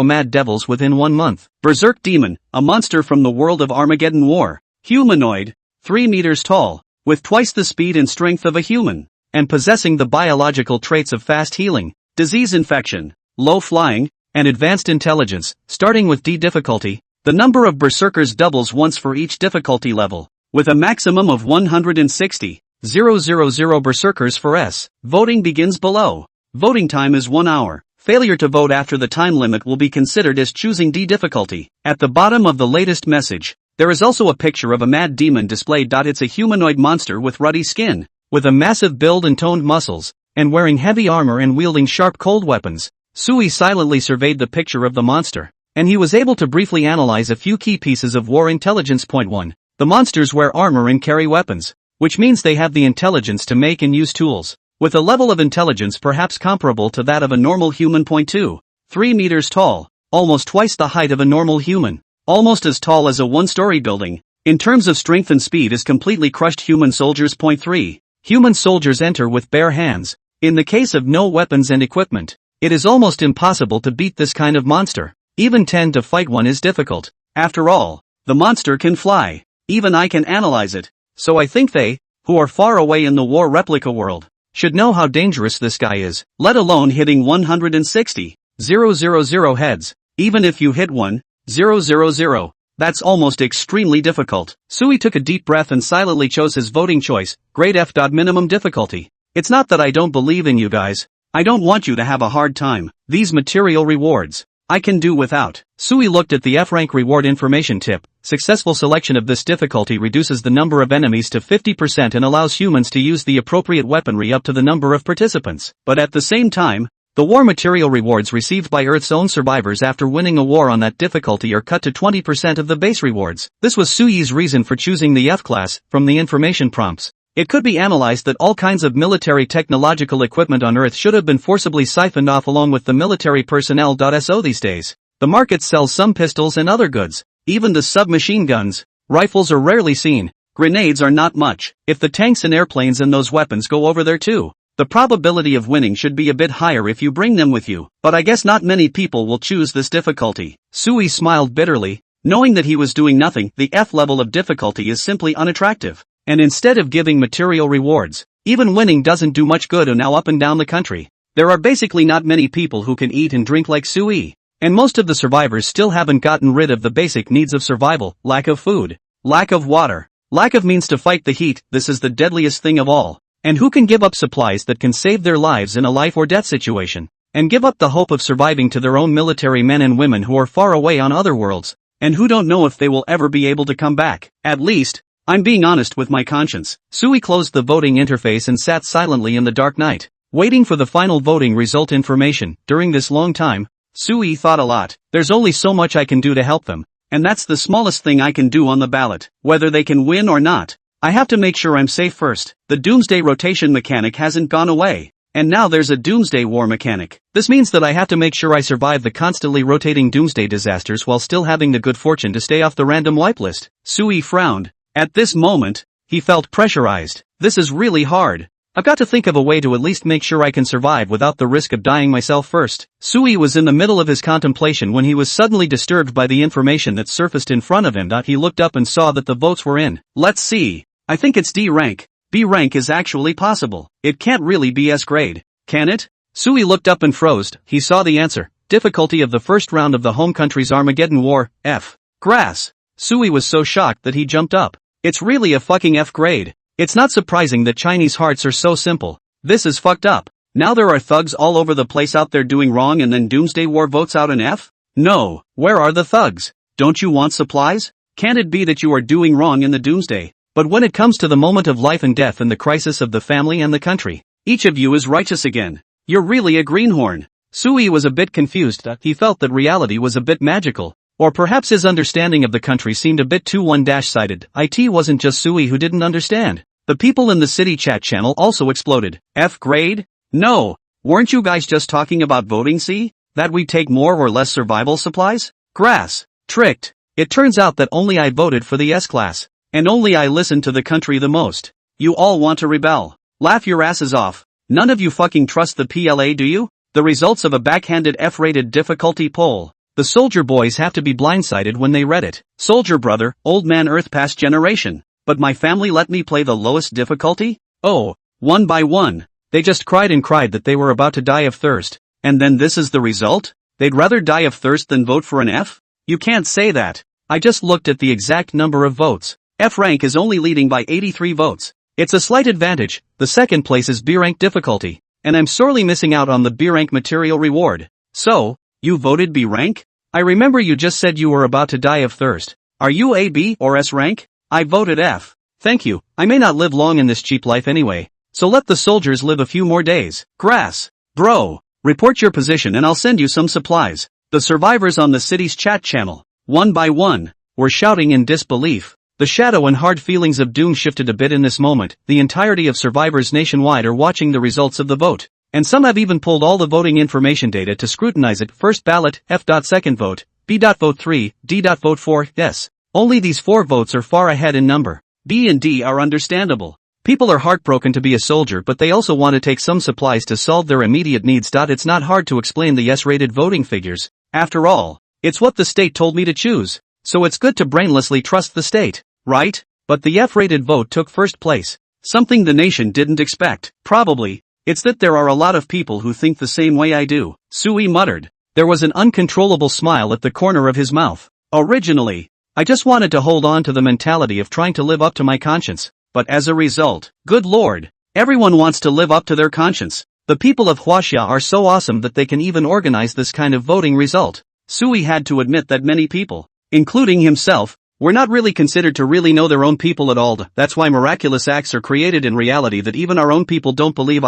mad devils within 1 month. Berserk Demon, a monster from the world of Armageddon War. Humanoid, 3 meters tall, with twice the speed and strength of a human, and possessing the biological traits of fast healing, disease infection, low flying, and advanced intelligence. Starting with D difficulty, the number of berserkers doubles once for each difficulty level, with a maximum of 160,000 berserkers for S. Voting begins below. Voting time is 1 hour. Failure to vote after the time limit will be considered as choosing D difficulty. At the bottom of the latest message, there is also a picture of a mad demon displayed. It's a humanoid monster with ruddy skin, with a massive build and toned muscles, and wearing heavy armor and wielding sharp cold weapons. Sui silently surveyed the picture of the monster, and he was able to briefly analyze a few key pieces of war intelligence. Point 1. The monsters wear armor and carry weapons, which means they have the intelligence to make and use tools, with a level of intelligence perhaps comparable to that of a normal human. Point 2. 3 meters tall, almost twice the height of a normal human, almost as tall as a one-story building. In terms of strength and speed is completely crushed human soldiers. Point 3. Human soldiers enter with bare hands. In the case of no weapons and equipment, it is almost impossible to beat this kind of monster. Even 10 to fight one is difficult. After all, the monster can fly. Even I can analyze it. So I think they, who are far away in the war replica world, should know how dangerous this guy is, let alone hitting 160,000 heads. Even if you hit 1,000, that's almost extremely difficult. Sui took a deep breath and silently chose his voting choice, grade F. Minimum difficulty. It's not that I don't believe in you guys. I don't want you to have a hard time. These material rewards, I can do without. Sui looked at the F rank reward information tip. Successful selection of this difficulty reduces the number of enemies to 50% and allows humans to use the appropriate weaponry up to the number of participants. But at the same time, the war material rewards received by Earth's own survivors after winning a war on that difficulty are cut to 20% of the base rewards. This was Sui's reason for choosing the F class from the information prompts. It could be analyzed that all kinds of military technological equipment on Earth should have been forcibly siphoned off along with the military personnel. So these days, the market sells some pistols and other goods. Even the submachine guns, rifles are rarely seen. Grenades are not much. If the tanks and airplanes and those weapons go over there too, the probability of winning should be a bit higher if you bring them with you. But I guess not many people will choose this difficulty. Sui smiled bitterly, knowing that he was doing nothing. The F level of difficulty is simply unattractive. And instead of giving material rewards, even winning doesn't do much good. Now up and down the country, there are basically not many people who can eat and drink like Sui. And most of the survivors still haven't gotten rid of the basic needs of survival: lack of food, lack of water, lack of means to fight the heat. This is the deadliest thing of all. And who can give up supplies that can save their lives in a life or death situation? And give up the hope of surviving to their own military men and women who are far away on other worlds, and who don't know if they will ever be able to come back. At least, I'm being honest with my conscience. Sui closed the voting interface and sat silently in the dark night, waiting for the final voting result information. During this long time, Sui thought a lot. There's only so much I can do to help them, and that's the smallest thing I can do on the ballot. Whether they can win or not, I have to make sure I'm safe first. The doomsday rotation mechanic hasn't gone away, and now there's a doomsday war mechanic. This means that I have to make sure I survive the constantly rotating doomsday disasters while still having the good fortune to stay off the random wipe list. Sui frowned. At this moment, he felt pressurized. This is really hard. I've got to think of a way to at least make sure I can survive without the risk of dying myself first. Sui was in the middle of his contemplation when he was suddenly disturbed by the information that surfaced in front of him. He looked up and saw that the votes were in. Let's see. I think it's D rank. B rank is actually possible. It can't really be S grade, can it? Sui looked up and froze. He saw the answer. Difficulty of the first round of the home country's Armageddon War, F. Grass. Sui was so shocked that he jumped up. It's really a fucking F grade. It's not surprising that Chinese hearts are so simple. This is fucked up. Now there are thugs all over the place out there doing wrong and then Doomsday War votes out an F? No, where are the thugs? Don't you want supplies? Can't it be that you are doing wrong in the Doomsday? But when it comes to the moment of life and death and the crisis of the family and the country, each of you is righteous again. You're really a greenhorn. Sui was a bit confused. He felt that reality was a bit magical. Or perhaps his understanding of the country seemed a bit too one-sided. It wasn't just Sui who didn't understand. The people in the city chat channel also exploded. F grade? No. Weren't you guys just talking about voting C? That we take more or less survival supplies? Grass. Tricked. It turns out that only I voted for the S class. And only I listened to the country the most. You all want to rebel. Laugh your asses off. None of you fucking trust the PLA, do you? The results of a backhanded F-rated difficulty poll. The soldier boys have to be blindsided when they read it. Soldier brother, old man earth past generation. But my family let me play the lowest difficulty? Oh, one by one. They just cried and cried that they were about to die of thirst. And then this is the result? They'd rather die of thirst than vote for an F? You can't say that. I just looked at the exact number of votes. F rank is only leading by 83 votes. It's a slight advantage. The second place is B rank difficulty. And I'm sorely missing out on the B rank material reward. So, you voted B rank? I remember you just said you were about to die of thirst. Are you A, B, or S rank? I voted F. Thank you. I may not live long in this cheap life anyway. So let the soldiers live a few more days. Grass. Bro. Report your position and I'll send you some supplies. The survivors on the city's chat channel, one by one, were shouting in disbelief. The shadow and hard feelings of doom shifted a bit in this moment. The entirety of survivors nationwide are watching the results of the vote. And some have even pulled all the voting information data to scrutinize it. First ballot, F. Second vote, B. Vote 3, D. Vote 4, S. Only these 4 votes are far ahead in number. B and D are understandable. People are heartbroken to be a soldier, but they also want to take some supplies to solve their immediate needs. It's not hard to explain the S-rated voting figures. After all, it's what the state told me to choose. So it's good to brainlessly trust the state, right? But the F-rated vote took first place. Something the nation didn't expect. Probably, it's that there are a lot of people who think the same way I do. Sui muttered. There was an uncontrollable smile at the corner of his mouth. Originally, I just wanted to hold on to the mentality of trying to live up to my conscience. But as a result, good lord, everyone wants to live up to their conscience. The people of Huaxia are so awesome that they can even organize this kind of voting result. Sui had to admit that many people, including himself, were not really considered to really know their own people at all. That's why miraculous acts are created in reality that even our own people don't believe.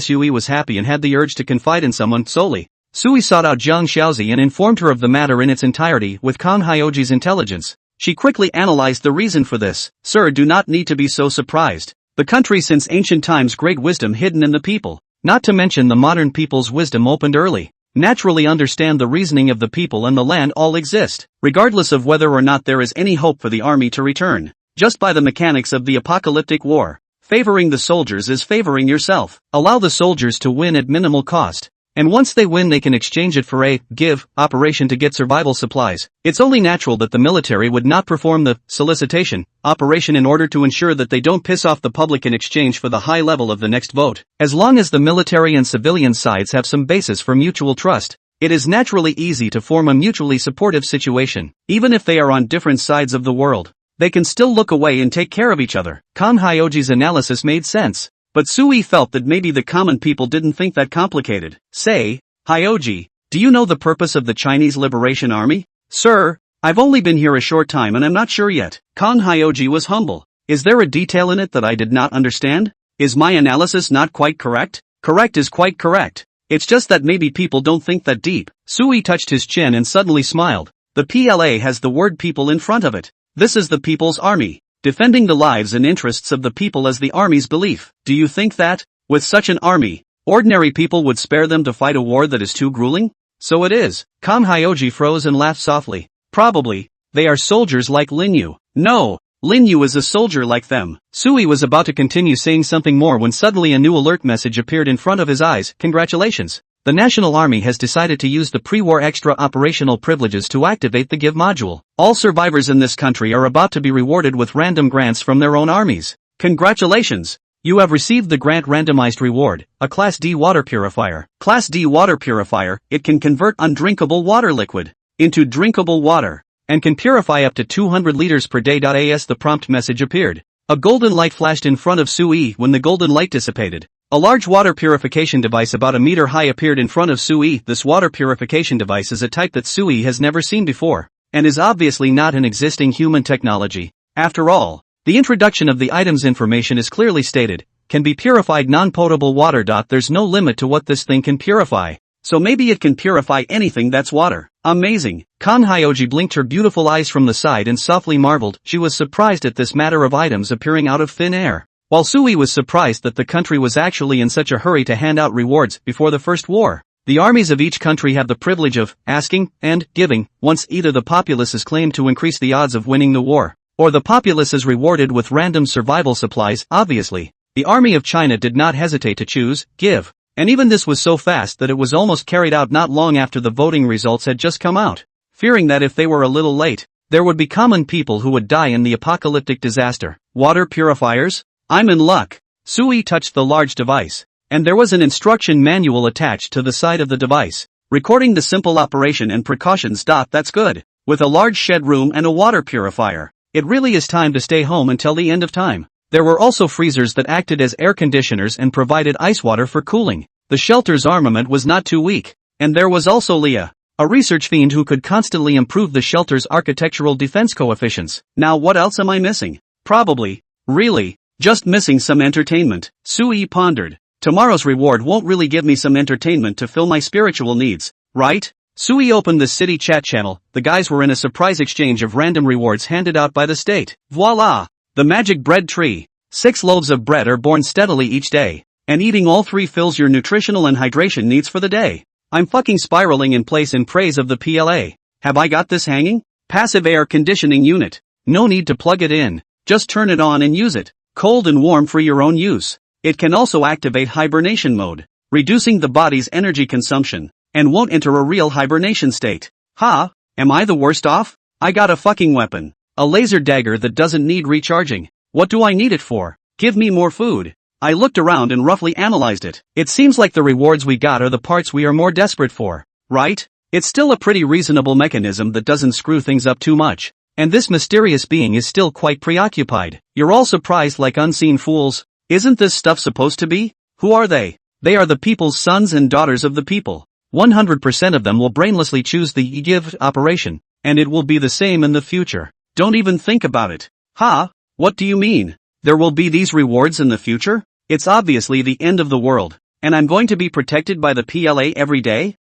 Sui was happy and had the urge to confide in someone solely. Sui sought out Jiang Xiaozi and informed her of the matter in its entirety with Kang Hyoji's intelligence. She quickly analyzed the reason for this. Sir, do not need to be so surprised. The country since ancient times great wisdom hidden in the people, not to mention the modern people's wisdom opened early. Naturally understand the reasoning of the people and the land all exist, regardless of whether or not there is any hope for the army to return. Just by the mechanics of the apocalyptic war, favoring the soldiers is favoring yourself. Allow the soldiers to win at minimal cost. And once they win they can exchange it for a give operation to get survival supplies. It's only natural that the military would not perform the solicitation operation in order to ensure that they don't piss off the public in exchange for the high level of the next vote. As long as the military and civilian sides have some basis for mutual trust, it is naturally easy to form a mutually supportive situation. Even if they are on different sides of the world, they can still look away and take care of each other. Kang Hyoji's analysis made sense. But Sui felt that maybe the common people didn't think that complicated. Say, Hyoji, do you know the purpose of the Chinese Liberation Army? Sir, I've only been here a short time and I'm not sure yet. Kang Hyoji was humble. Is there a detail in it that I did not understand? Is my analysis not quite correct? Correct is quite correct. It's just that maybe people don't think that deep. Sui touched his chin and suddenly smiled. The PLA has the word people in front of it. This is the People's Army, defending the lives and interests of the people as the army's belief. Do you think that, with such an army, ordinary people would spare them to fight a war that is too grueling? So it is. Kang Hyoji froze and laughed softly. Probably. They are soldiers like Lin Yu. No, Lin Yu is a soldier like them. Sui was about to continue saying something more when suddenly a new alert message appeared in front of his eyes. Congratulations. The National Army has decided to use the pre-war extra operational privileges to activate the Give module. All survivors in this country are about to be rewarded with random grants from their own armies. Congratulations! You have received the grant randomized reward, a Class D water purifier. Class D water purifier, it can convert undrinkable water liquid into drinkable water, and can purify up to 200 liters per day. As the prompt message appeared, a golden light flashed in front of Sui. When the golden light dissipated, a large water purification device about a meter high appeared in front of Sui. This water purification device is a type that Sui has never seen before, and is obviously not an existing human technology. After all, the introduction of the item's information is clearly stated, can be purified non-potable water. There's no limit to what this thing can purify, so maybe it can purify anything that's water. Amazing. Kang Hyoji blinked her beautiful eyes from the side and softly marveled. She was surprised at this matter of items appearing out of thin air, while Sui was surprised that the country was actually in such a hurry to hand out rewards before the first war. The armies of each country have the privilege of asking and giving once either the populace is claimed to increase the odds of winning the war, or the populace is rewarded with random survival supplies. Obviously, the army of China did not hesitate to choose give, and even this was so fast that it was almost carried out not long after the voting results had just come out, fearing that if they were a little late, there would be common people who would die in the apocalyptic disaster. Water purifiers? I'm in luck. Sui touched the large device, and there was an instruction manual attached to the side of the device, recording the simple operation and precautions. That's good. With a large shed room and a water purifier, it really is time to stay home until the end of time. There were also freezers that acted as air conditioners and provided ice water for cooling. The shelter's armament was not too weak, and there was also Leah, a research fiend who could constantly improve the shelter's architectural defense coefficients. Now what else am I missing? Probably, really, just missing some entertainment. Sui pondered. Tomorrow's reward won't really give me some entertainment to fill my spiritual needs, right? Sui opened the city chat channel. The guys were in a surprise exchange of random rewards handed out by the state. Voila! The magic bread tree. 6 loaves of bread are born steadily each day, and eating all 3 fills your nutritional and hydration needs for the day. I'm fucking spiraling in place in praise of the PLA. Have I got this hanging? Passive air conditioning unit. No need to plug it in. Just turn it on and use it. Cold and warm for your own use. It can also activate hibernation mode, reducing the body's energy consumption, and won't enter a real hibernation state. Ha! Am I the worst off? I got a fucking weapon. A laser dagger that doesn't need recharging. What do I need it for? Give me more food. I looked around and roughly analyzed it. It seems like the rewards we got are the parts we are more desperate for, right? It's still a pretty reasonable mechanism that doesn't screw things up too much. And this mysterious being is still quite preoccupied. You're all surprised like unseen fools. Isn't this stuff supposed to be? Who are they? They are the people's sons and daughters of the people. 100% of them will brainlessly choose the give operation, and it will be the same in the future. Don't even think about it. Ha? What do you mean? There will be these rewards in the future? It's obviously the end of the world, and I'm going to be protected by the PLA every day?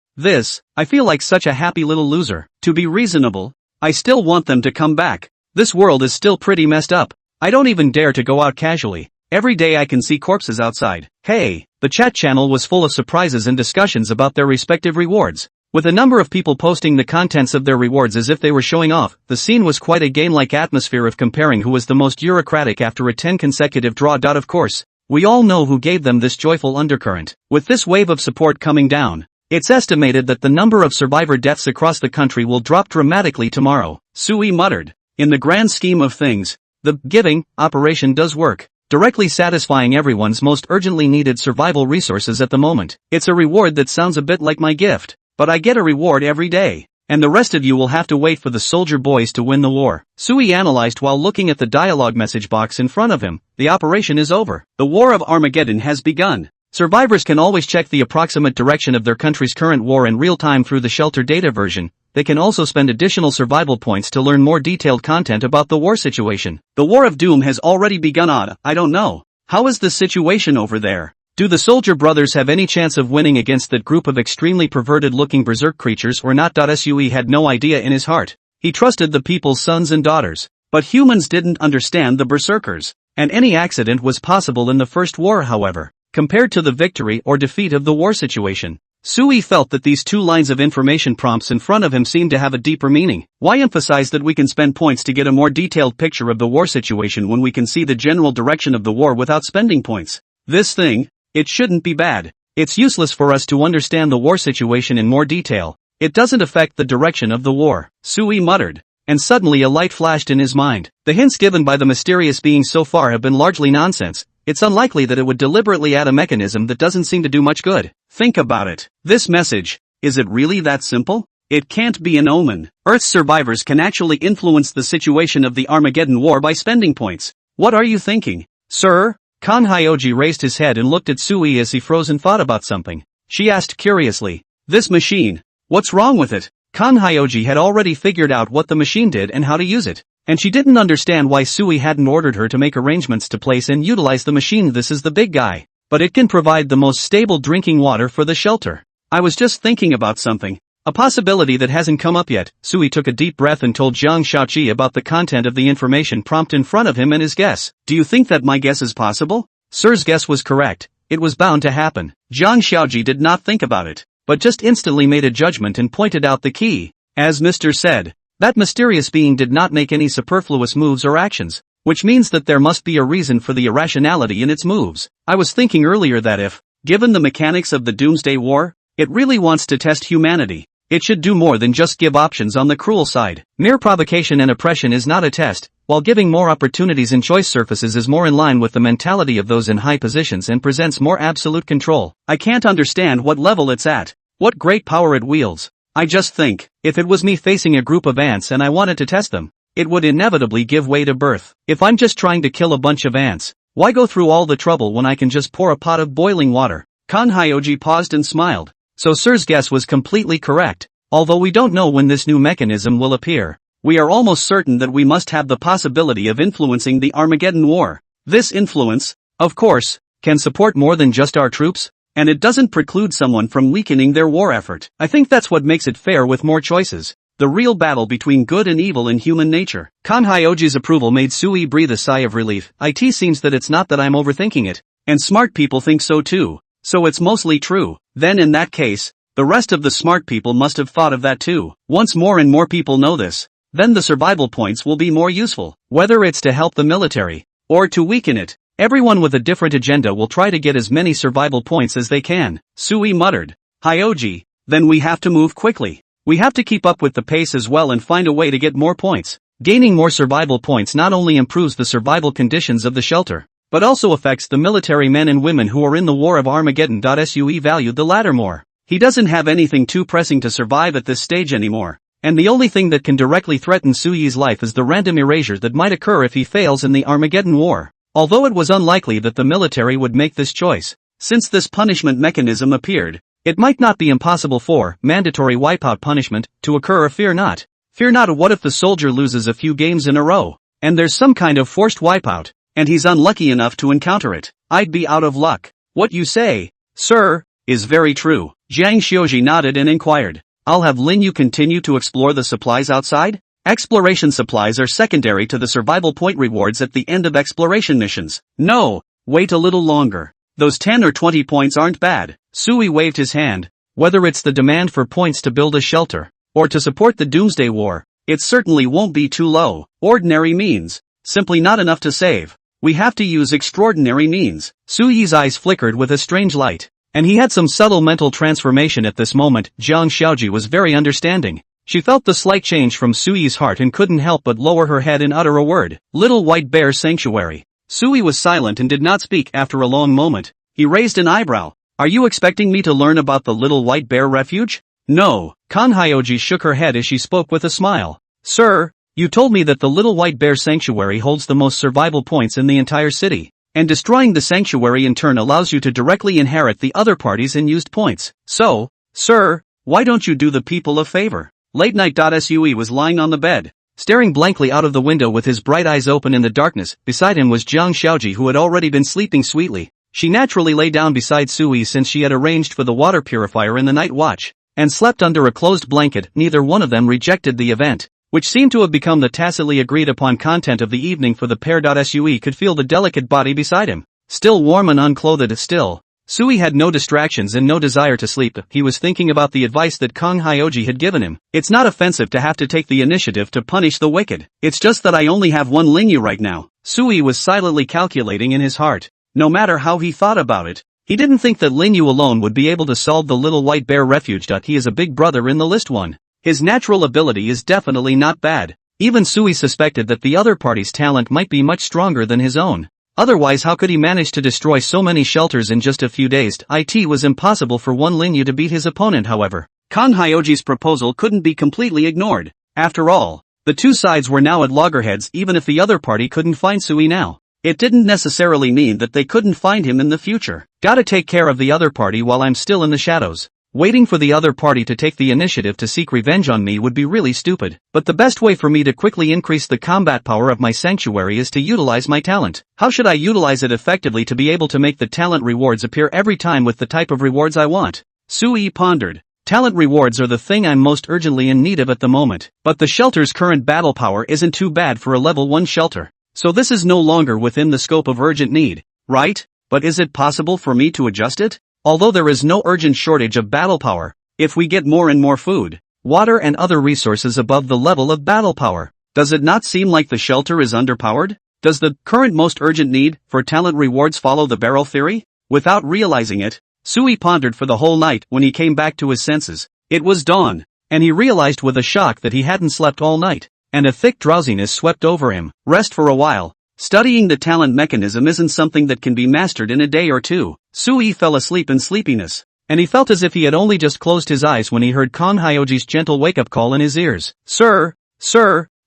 I feel like such a happy little loser. To be reasonable, I still want them to come back. This world is still pretty messed up. I don't even dare to go out casually. Every day I can see corpses outside. Hey, the chat channel was full of surprises and discussions about their respective rewards, with a number of people posting the contents of their rewards as if they were showing off. The scene was quite a game-like atmosphere of comparing who was the most bureaucratic after a 10 consecutive draw. Of course, we all know who gave them this joyful undercurrent. With this wave of support coming down, it's estimated that the number of survivor deaths across the country will drop dramatically tomorrow. Sui muttered. In the grand scheme of things, the giving operation does work, directly satisfying everyone's most urgently needed survival resources at the moment. It's a reward that sounds a bit like my gift, but I get a reward every day. and the rest of you will have to wait for the soldier boys to win the war. Sui analyzed while looking at the dialogue message box in front of him. The operation is over. The War of Armageddon has begun. Survivors can always check the approximate direction of their country's current war in real time through the shelter data version. They can also spend additional survival points to learn more detailed content about the war situation. The War of Doom has already begun. I don't know. How is the situation over there? Do the soldier brothers have any chance of winning against that group of extremely perverted-looking berserk creatures or not? Sui had no idea in his heart. He trusted the people's sons and daughters. But humans didn't understand the berserkers. And any accident was possible in the first war, however. Compared to the victory or defeat of the war situation, Sui felt that these 2 lines of information prompts in front of him seemed to have a deeper meaning. Why emphasize that we can spend points to get a more detailed picture of the war situation when we can see the general direction of the war without spending points? This thing, it shouldn't be bad. It's useless for us to understand the war situation in more detail. It doesn't affect the direction of the war, Sui muttered. And suddenly a light flashed in his mind. The hints given by the mysterious being so far have been largely nonsense. It's unlikely that it would deliberately add a mechanism that doesn't seem to do much good. Think about it. This message, is it really that simple? It can't be an omen. Earth's survivors can actually influence the situation of the Armageddon War by spending points. What are you thinking, sir? Kan Hyoji raised his head and looked at Sui as he froze in thought about something. She asked curiously, "This machine, what's wrong with it?" Kan Hyoji had already figured out what the machine did and how to use it. And she didn't understand why Sui hadn't ordered her to make arrangements to place and utilize the machine. This is the big guy. But it can provide the most stable drinking water for the shelter. I was just thinking about something. A possibility that hasn't come up yet. Sui took a deep breath and told Zhang Xiaoqi about the content of the information prompt in front of him and his guess. Do you think that my guess is possible? Sir's guess was correct. It was bound to happen. Zhang Xiaoqi did not think about it, but just instantly made a judgment and pointed out the key. As Mr. said, that mysterious being did not make any superfluous moves or actions, which means that there must be a reason for the irrationality in its moves. I was thinking earlier that if, given the mechanics of the Doomsday War, it really wants to test humanity, it should do more than just give options on the cruel side. Mere provocation and oppression is not a test, while giving more opportunities and choice surfaces is more in line with the mentality of those in high positions and presents more absolute control. I can't understand what level it's at, what great power it wields. I just think, if it was me facing a group of ants and I wanted to test them, it would inevitably give way to birth. If I'm just trying to kill a bunch of ants, why go through all the trouble when I can just pour a pot of boiling water? Kan Hyoji paused and smiled. So Sir's guess was completely correct. Although we don't know when this new mechanism will appear, we are almost certain that we must have the possibility of influencing the Armageddon War. This influence, of course, can support more than just our troops. And it doesn't preclude someone from weakening their war effort. I think that's what makes it fair with more choices. The real battle between good and evil in human nature. Kan Hyoji's approval made Sui breathe a sigh of relief. It seems that it's not that I'm overthinking it. And smart people think so too. So it's mostly true. Then in that case, the rest of the smart people must have thought of that too. Once more and more people know this, then the survival points will be more useful. Whether it's to help the military, or to weaken it. Everyone with a different agenda will try to get as many survival points as they can. Sui muttered. Hyoji, then we have to move quickly. We have to keep up with the pace as well and find a way to get more points. Gaining more survival points not only improves the survival conditions of the shelter, but also affects the military men and women who are in the War of Armageddon. Sui valued the latter more. He doesn't have anything too pressing to survive at this stage anymore. And the only thing that can directly threaten Sui's life is the random erasure that might occur if he fails in the Armageddon War. Although it was unlikely that the military would make this choice, since this punishment mechanism appeared, it might not be impossible for mandatory wipeout punishment to occur. Fear not. Fear not. What if the soldier loses a few games in a row, and there's some kind of forced wipeout, and he's unlucky enough to encounter it? I'd be out of luck. What you say, sir, is very true. Zhang Xiaoji nodded and inquired. I'll have Lin Yu continue to explore the supplies outside? Exploration supplies are secondary to the survival point rewards at the end of exploration missions. No, wait a little longer. Those 10 or 20 points aren't bad. Sui waved his hand. Whether it's the demand for points to build a shelter, or to support the Doomsday War, it certainly won't be too low. Ordinary means, simply not enough to save. We have to use extraordinary means. Sui's eyes flickered with a strange light, and he had some subtle mental transformation at this moment. Zhang Xiaoji was very understanding. She felt the slight change from Sui's heart and couldn't help but lower her head and utter a word. Little White Bear Sanctuary. Sui was silent and did not speak. After a long moment, he raised an eyebrow. Are you expecting me to learn about the Little White Bear Refuge? No, Kanhyoji shook her head as she spoke with a smile. Sir, you told me that the Little White Bear Sanctuary holds the most survival points in the entire city, and destroying the sanctuary in turn allows you to directly inherit the other party's unused points. So, sir, why don't you do the people a favor? Late night. Sue was lying on the bed, staring blankly out of the window with his bright eyes open in the darkness. Beside him was Jiang Xiaoji, who had already been sleeping sweetly. She naturally lay down beside Sui since she had arranged for the water purifier in the night watch, and slept under a closed blanket. Neither one of them rejected the event, which seemed to have become the tacitly agreed upon content of the evening for the pair. Sui could feel the delicate body beside him, still warm and unclothed. Still, Sui had no distractions and no desire to sleep. He was thinking about the advice that Kang Hyoji had given him. It's not offensive to have to take the initiative to punish the wicked. It's just that I only have one Lingyu right now. Sui was silently calculating in his heart. No matter how he thought about it, he didn't think that Lingyu alone would be able to solve the Little White Bear refuge. He is a big brother in the list one. His natural ability is definitely not bad. Even Sui suspected that the other party's talent might be much stronger than his own. Otherwise, how could he manage to destroy so many shelters in just a few days? It was impossible for one Lingyu to beat his opponent. However, Kang Hyoji's proposal couldn't be completely ignored. After all, the two sides were now at loggerheads. Even if the other party couldn't find Sui now, it didn't necessarily mean that they couldn't find him in the future. Gotta take care of the other party while I'm still in the shadows. Waiting for the other party to take the initiative to seek revenge on me would be really stupid. But the best way for me to quickly increase the combat power of my sanctuary is to utilize my talent. How should I utilize it effectively to be able to make the talent rewards appear every time with the type of rewards I want? Sui pondered. Talent rewards are the thing I'm most urgently in need of at the moment. But the shelter's current battle power isn't too bad for a level 1 shelter. So this is no longer within the scope of urgent need, right? But is it possible for me to adjust it? Although there is no urgent shortage of battle power, if we get more and more food, water and other resources above the level of battle power, does it not seem like the shelter is underpowered? Does the current most urgent need for talent rewards follow the barrel theory? Without realizing it, Sui pondered for the whole night. When he came back to his senses, it was dawn, and he realized with a shock that he hadn't slept all night, and a thick drowsiness swept over him. Rest for a while. Studying the talent mechanism isn't something that can be mastered in a day or two. Sui fell asleep in sleepiness, and he felt as if he had only just closed his eyes when he heard Kang Hyoji's gentle wake-up call in his ears. Sir,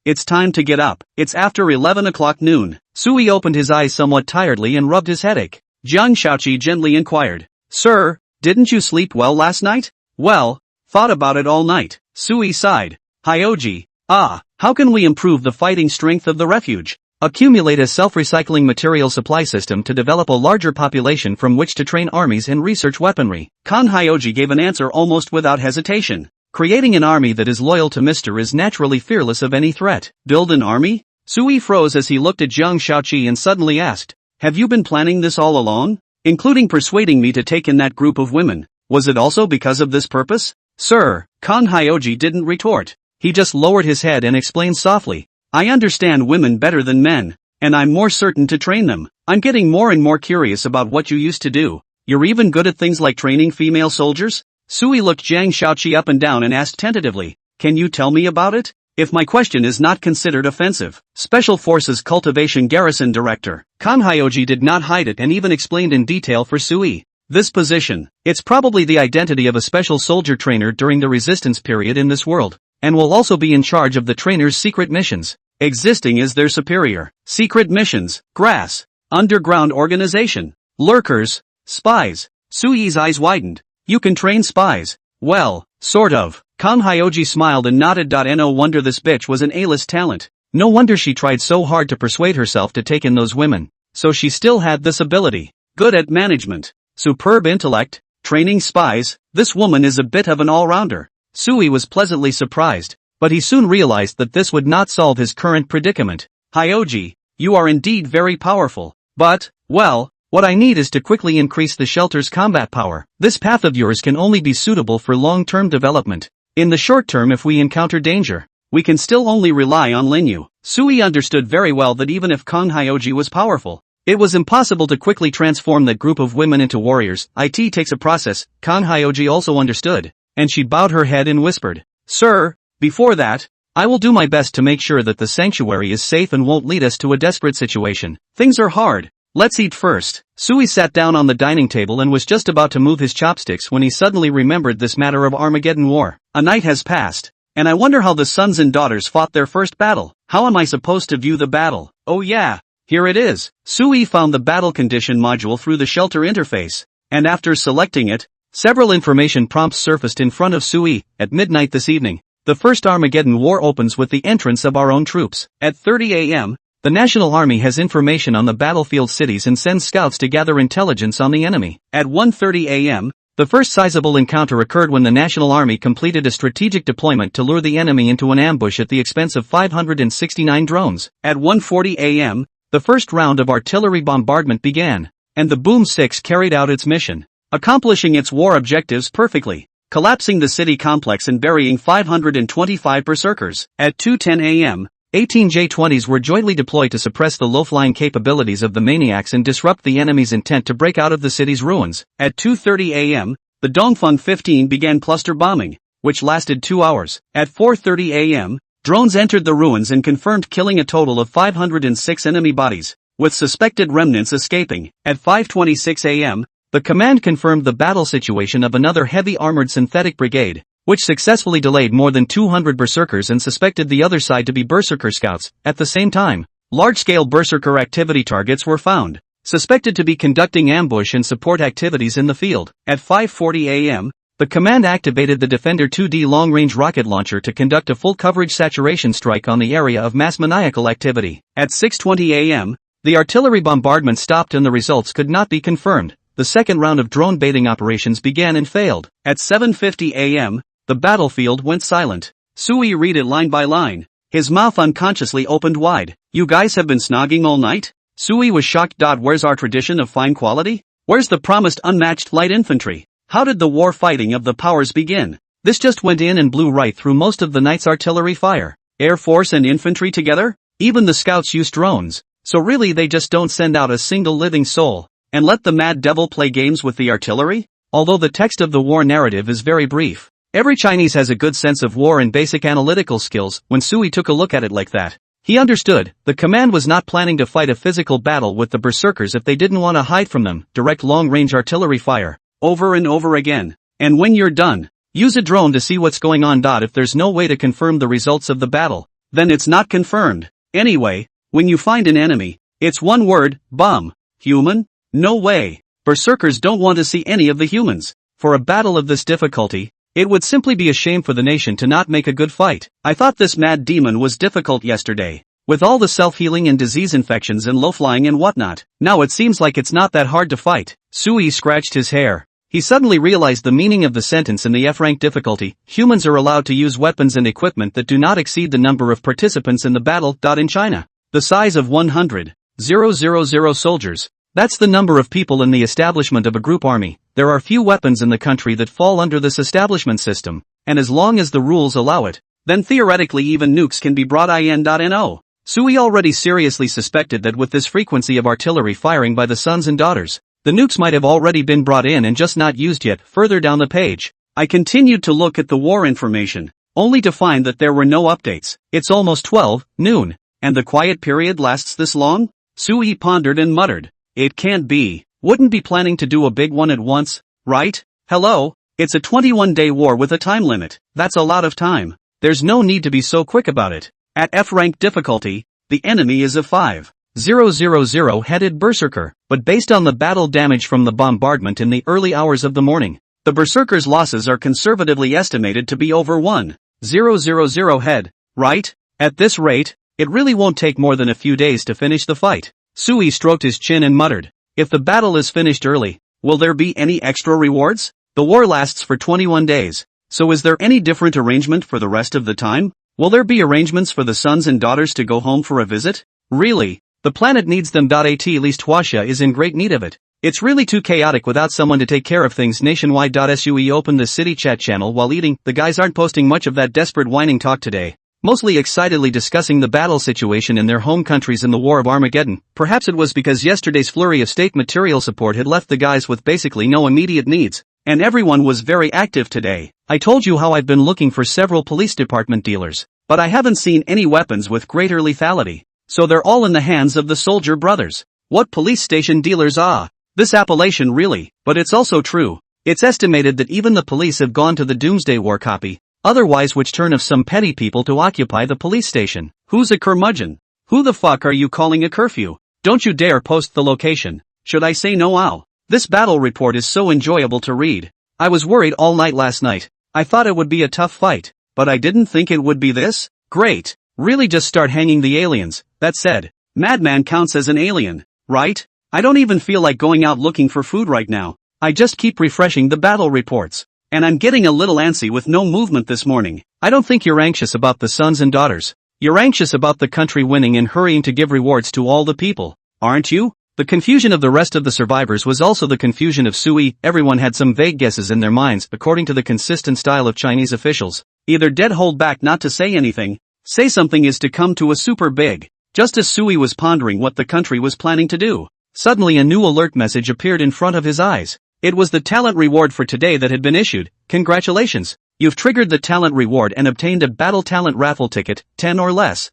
it's time to get up. It's after 11 o'clock noon. Sui opened his eyes somewhat tiredly and rubbed his headache. Jiang Xiaoqi gently inquired. Sir, didn't you sleep well last night? Well, thought about it all night. Sui sighed. Hyoji, how can we improve the fighting strength of the refuge? Accumulate a self-recycling material supply system to develop a larger population from which to train armies and research weaponry. Kang Hyoji gave an answer almost without hesitation. Creating an army that is loyal to Mr. is naturally fearless of any threat. Build an army? Sui froze as he looked at Jiang Xiaoqi and suddenly asked, have you been planning this all along? Including persuading me to take in that group of women. Was it also because of this purpose? Sir, Kang Hyoji didn't retort. He just lowered his head and explained softly. I understand women better than men, and I'm more certain to train them. I'm getting more and more curious about what you used to do. You're even good at things like training female soldiers? Sui looked Jiang Xiaoqi up and down and asked tentatively, can you tell me about it? If my question is not considered offensive. Special Forces Cultivation Garrison Director. Kang Hyoji did not hide it and even explained in detail for Sui. This position, it's probably the identity of a special soldier trainer during the resistance period in this world, and will also be in charge of the trainer's secret missions. Existing as their superior. Secret missions, grass, underground organization, lurkers, spies. Sui's eyes widened. You can train spies? Well, sort of. Kang Hyoji smiled and nodded. No wonder this bitch was an A-list talent. No wonder she tried so hard to persuade herself to take in those women. So she still had this ability. Good at management. Superb intellect. Training spies. This woman is a bit of an all-rounder. Sui was pleasantly surprised, but he soon realized that this would not solve his current predicament. Hyoji, you are indeed very powerful. But, well, what I need is to quickly increase the shelter's combat power. This path of yours can only be suitable for long-term development. In the short term, if we encounter danger, we can still only rely on Lingyu. Sui understood very well that even if Kang Hyoji was powerful, it was impossible to quickly transform that group of women into warriors. It takes a process. Kang Hyoji also understood, and she bowed her head and whispered, Sir, before that, I will do my best to make sure that the sanctuary is safe and won't lead us to a desperate situation. Things are hard. Let's eat first. Sui sat down on the dining table and was just about to move his chopsticks when he suddenly remembered this matter of Armageddon War. A night has passed, and I wonder how the sons and daughters fought their first battle. How am I supposed to view the battle? Oh yeah, here it is. Sui found the battle condition module through the shelter interface, and after selecting it, several information prompts surfaced in front of Sui. At midnight this evening, the first Armageddon War opens with the entrance of our own troops. At 30 a.m., the National Army has information on the battlefield cities and sends scouts to gather intelligence on the enemy. At 1:30 a.m., the first sizable encounter occurred when the National Army completed a strategic deployment to lure the enemy into an ambush at the expense of 569 drones. At 1:40 a.m., the first round of artillery bombardment began, and the Boom 6 carried out its mission, accomplishing its war objectives perfectly, collapsing the city complex and burying 525 berserkers. At 2:10 a.m., 18 J-20s were jointly deployed to suppress the low-flying capabilities of the maniacs and disrupt the enemy's intent to break out of the city's ruins. At 2:30 a.m., the Dongfeng 15 began cluster bombing, which lasted 2 hours. At 4:30 a.m., drones entered the ruins and confirmed killing a total of 506 enemy bodies, with suspected remnants escaping. At 5:26 a.m., the command confirmed the battle situation of another heavy armored synthetic brigade, which successfully delayed more than 200 berserkers and suspected the other side to be berserker scouts. At the same time, large-scale berserker activity targets were found, suspected to be conducting ambush and support activities in the field. At 5:40 a.m., the command activated the Defender 2D long-range rocket launcher to conduct a full-coverage saturation strike on the area of mass maniacal activity. At 6:20 a.m., the artillery bombardment stopped and the results could not be confirmed. The second round of drone baiting operations began and failed. At 7:50 a.m., the battlefield went silent. Sui read it line by line, his mouth unconsciously opened wide. You guys have been snogging all night? Sui was shocked. Where's our tradition of fine quality? Where's the promised unmatched light infantry? How did the war fighting of the powers begin? This just went in and blew right through most of the night's artillery fire. Air Force and infantry together? Even the scouts use drones, so really they just don't send out a single living soul, and let the mad devil play games with the artillery? Although the text of the war narrative is very brief, every Chinese has a good sense of war and basic analytical skills. When Sui took a look at it like that, he understood. The command was not planning to fight a physical battle with the berserkers if they didn't want to hide from them. Direct long-range artillery fire, over and over again. And when you're done, use a drone to see what's going on. If there's no way to confirm the results of the battle, then it's not confirmed. Anyway, when you find an enemy, it's one word: bum. Human? No way. Berserkers don't want to see any of the humans. For a battle of this difficulty, it would simply be a shame for the nation to not make a good fight. I thought this mad demon was difficult yesterday, with all the self-healing and disease infections and low-flying and whatnot. Now it seems like it's not that hard to fight. Sui scratched his hair. He suddenly realized the meaning of the sentence in the F-rank difficulty. Humans are allowed to use weapons and equipment that do not exceed the number of participants in the battle. In China, the size of 100,000 soldiers. That's the number of people in the establishment of a group army. There are few weapons in the country that fall under this establishment system, and as long as the rules allow it, then theoretically even nukes can be brought in. No. Sui already seriously suspected that with this frequency of artillery firing by the sons and daughters, the nukes might have already been brought in and just not used yet. Further down the page, I continued to look at the war information, only to find that there were no updates. It's almost 12 noon, and the quiet period lasts this long? Sui pondered and muttered. It can't be. Wouldn't be planning to do a big one at once, right? Hello? It's a 21-day war with a time limit. That's a lot of time. There's no need to be so quick about it. At F-rank difficulty, the enemy is a 5,000 headed berserker, but based on the battle damage from the bombardment in the early hours of the morning, the berserker's losses are conservatively estimated to be over 1,000 head, right? At this rate, it really won't take more than a few days to finish the fight. Sui stroked his chin and muttered, if the battle is finished early, will there be any extra rewards? The war lasts for 21 days, so is there any different arrangement for the rest of the time? Will there be arrangements for the sons and daughters to go home for a visit? Really, the planet needs them. At least Huaxia is in great need of it. It's really too chaotic without someone to take care of things nationwide. Sui opened the city chat channel while eating. The guys aren't posting much of that desperate whining talk today, mostly excitedly discussing the battle situation in their home countries in the War of Armageddon. Perhaps it was because yesterday's flurry of state material support had left the guys with basically no immediate needs, and everyone was very active today. I told you how I've been looking for several police department dealers, but I haven't seen any weapons with greater lethality, so they're all in the hands of the soldier brothers. What police station dealers ah? This appellation really, but it's also true. It's estimated that even the police have gone to the Doomsday War copy, otherwise which turn of some petty people to occupy the police station. Who's a curmudgeon? Who the fuck are you calling a curfew? Don't you dare post the location. Should I say no? Ow. This battle report is so enjoyable to read. I was worried all night last night. I thought it would be a tough fight, but I didn't think it would be this. Great. Really just start hanging the aliens. That said, Madman counts as an alien, right? I don't even feel like going out looking for food right now. I just keep refreshing the battle reports. And I'm getting a little antsy with no movement this morning. I don't think you're anxious about the sons and daughters. You're anxious about the country winning and hurrying to give rewards to all the people, aren't you? The confusion of the rest of the survivors was also the confusion of Sui. Everyone had some vague guesses in their minds according to the consistent style of Chinese officials. Either dead hold back not to say anything, say something is to come to a super big. Just as Sui was pondering what the country was planning to do, suddenly a new alert message appeared in front of his eyes. It was the talent reward for today that had been issued. Congratulations. You've triggered the talent reward and obtained a battle talent raffle ticket, 10 or less.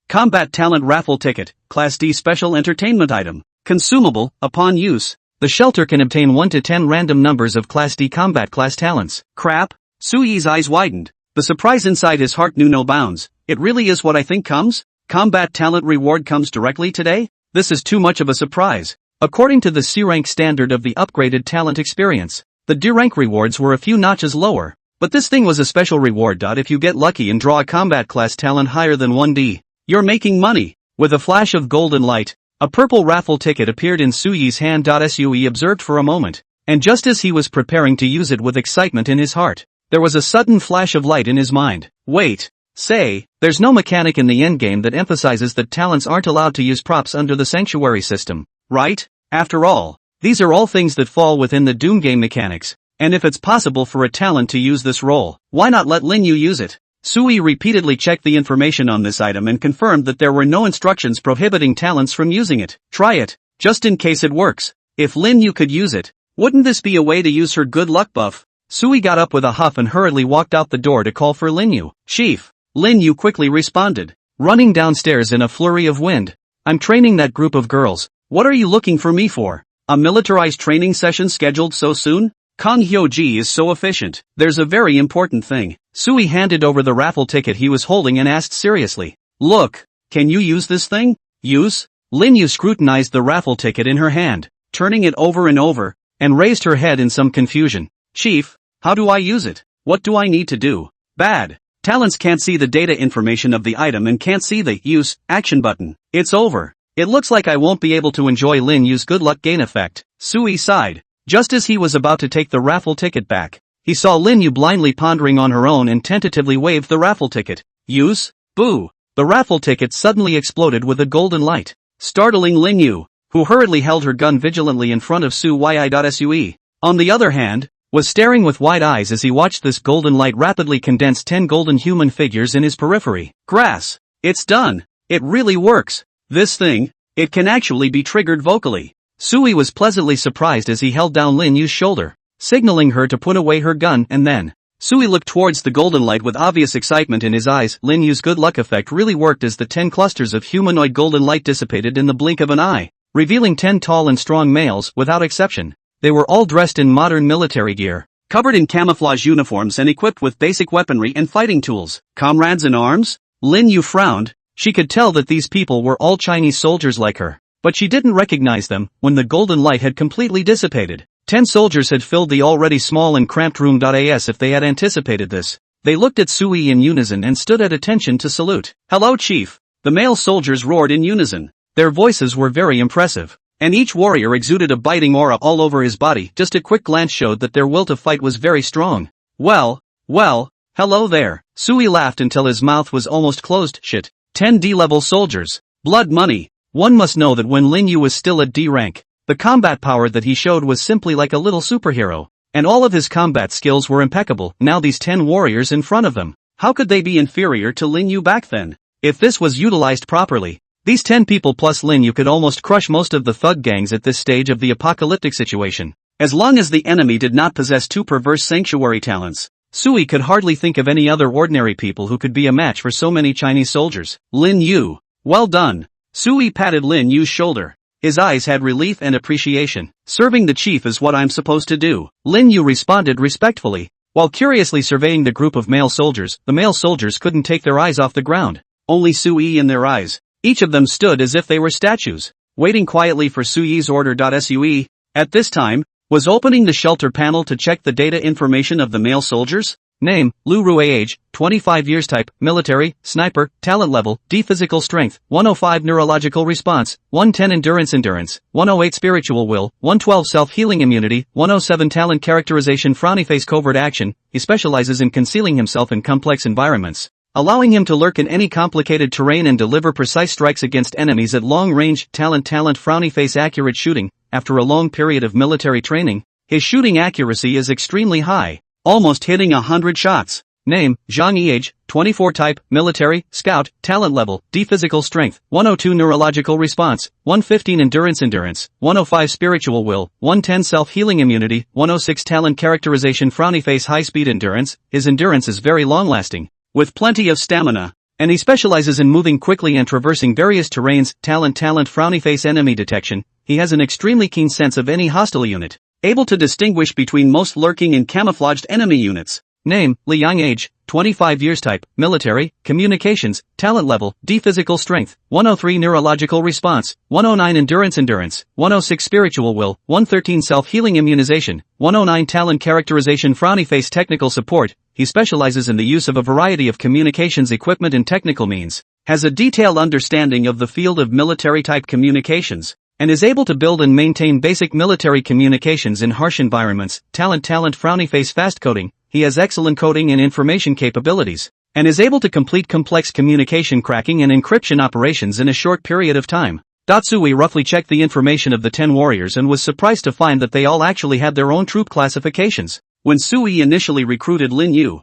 Combat talent raffle ticket, Class D special entertainment item. Consumable, upon use. The shelter can obtain 1 to 10 random numbers of Class D combat class talents. Crap? Sui's eyes widened. The surprise inside his heart knew no bounds. It really is what I think comes? Combat talent reward comes directly today? This is too much of a surprise. According to the C rank standard of the upgraded talent experience, the D rank rewards were a few notches lower. But this thing was a special reward. If you get lucky and draw a combat class talent higher than 1D, you're making money. With a flash of golden light, a purple raffle ticket appeared in Sui's hand. Sui observed for a moment, and just as he was preparing to use it with excitement in his heart, there was a sudden flash of light in his mind. Wait. Say, there's no mechanic in the endgame that emphasizes that talents aren't allowed to use props under the sanctuary system, right? After all, these are all things that fall within the Doom game mechanics. And if it's possible for a talent to use this role, why not let Lin Yu use it? Sui repeatedly checked the information on this item and confirmed that there were no instructions prohibiting talents from using it. Try it, just in case it works. If Lin Yu could use it, wouldn't this be a way to use her good luck buff? Sui got up with a huff and hurriedly walked out the door to call for Lin Yu. Chief. Lin Yu quickly responded, running downstairs in a flurry of wind. I'm training that group of girls. What are you looking for me for? A militarized training session scheduled so soon? Kang Hyo-ji is so efficient. There's a very important thing. Sui handed over the raffle ticket he was holding and asked seriously. Look, can you use this thing? Use? Lin Yu scrutinized the raffle ticket in her hand, turning it over and over, and raised her head in some confusion. Chief, how do I use it? What do I need to do? Bad. Talents can't see the data information of the item and can't see the use action button. It's over. It looks like I won't be able to enjoy Lin Yu's good luck gain effect. Sui sighed. Just as he was about to take the raffle ticket back, he saw Lin Yu blindly pondering on her own and tentatively waved the raffle ticket. Use? Boo! The raffle ticket suddenly exploded with a golden light, startling Lin Yu, who hurriedly held her gun vigilantly in front of Sui. On the other hand, was staring with wide eyes as he watched this golden light rapidly condense 10 golden human figures in his periphery. Grass! It's done! It really works! This thing, it can actually be triggered vocally. Sui was pleasantly surprised as he held down Lin Yu's shoulder, signaling her to put away her gun, and then Sui looked towards the golden light with obvious excitement in his eyes. Lin Yu's good luck effect really worked as the 10 clusters of humanoid golden light dissipated in the blink of an eye, revealing 10 tall and strong males without exception. They were all dressed in modern military gear, covered in camouflage uniforms and equipped with basic weaponry and fighting tools. Comrades in arms? Lin Yu frowned. She could tell that these people were all Chinese soldiers like her, but she didn't recognize them when the golden light had completely dissipated. 10 soldiers had filled the already small and cramped room. As if they had anticipated this, they looked at Sui in unison and stood at attention to salute. Hello, Chief! The male soldiers roared in unison. Their voices were very impressive, and each warrior exuded a biting aura all over his body. Just a quick glance showed that their will to fight was very strong. Well, hello there. Sui laughed until his mouth was almost closed. Shit. 10 D-level soldiers. Blood money. One must know that when Lin Yu was still at D rank, the combat power that he showed was simply like a little superhero, and all of his combat skills were impeccable. Now these 10 warriors in front of them, how could they be inferior to Lin Yu back then? If this was utilized properly, these 10 people plus Lin Yu could almost crush most of the thug gangs at this stage of the apocalyptic situation. As long as the enemy did not possess 2 perverse sanctuary talents, Sui could hardly think of any other ordinary people who could be a match for so many Chinese soldiers. Lin Yu. Well done. Sui patted Lin Yu's shoulder. His eyes had relief and appreciation. Serving the chief is what I'm supposed to do. Lin Yu responded respectfully. While curiously surveying the group of male soldiers, the male soldiers couldn't take their eyes off the ground. Only Sui in their eyes. Each of them stood as if they were statues, waiting quietly for Sui's order. Sui, at this time, was opening the shelter panel to check the data information of the male soldiers. Name, Lu Rue. Age, 25 years. Type, military, sniper. Talent level, D. Physical strength, 105. Neurological response, 110. Endurance, 108. Spiritual will, 112. Self-healing immunity, 107. Talent characterization. Frowny face. Covert action, he specializes in concealing himself in complex environments, allowing him to lurk in any complicated terrain and deliver precise strikes against enemies at long range. Talent frowny face. Accurate shooting, after a long period of military training, his shooting accuracy is extremely high, almost hitting 100 shots. Name, Zhang Yi. Age, 24. Type, military, scout. Talent level, D. Physical strength, 102. Neurological response, 115. Endurance, 105. Spiritual will, 110. Self-healing immunity, 106. Talent characterization. Frowny face. High speed endurance, his endurance is very long-lasting, with plenty of stamina, and he specializes in moving quickly and traversing various terrains. Talent frowny face. Enemy detection, he has an extremely keen sense of any hostile unit, able to distinguish between most lurking and camouflaged enemy units. Name, Li Yang. Age, 25 years. Type, military, communications. Talent level, D. Physical strength, 103. Neurological response, 109. Endurance, 106. Spiritual will, 113. Self-healing immunization, 109. Talent characterization. Frowny face. Technical support, he specializes in the use of a variety of communications equipment and technical means, has a detailed understanding of the field of military-type communications, and is able to build and maintain basic military communications in harsh environments. Talent frowny face. Fast coding, he has excellent coding and information capabilities, and is able to complete complex communication cracking and encryption operations in a short period of time. Sui roughly checked the information of the 10 warriors and was surprised to find that they all actually had their own troop classifications. When Sui initially recruited Lin Yu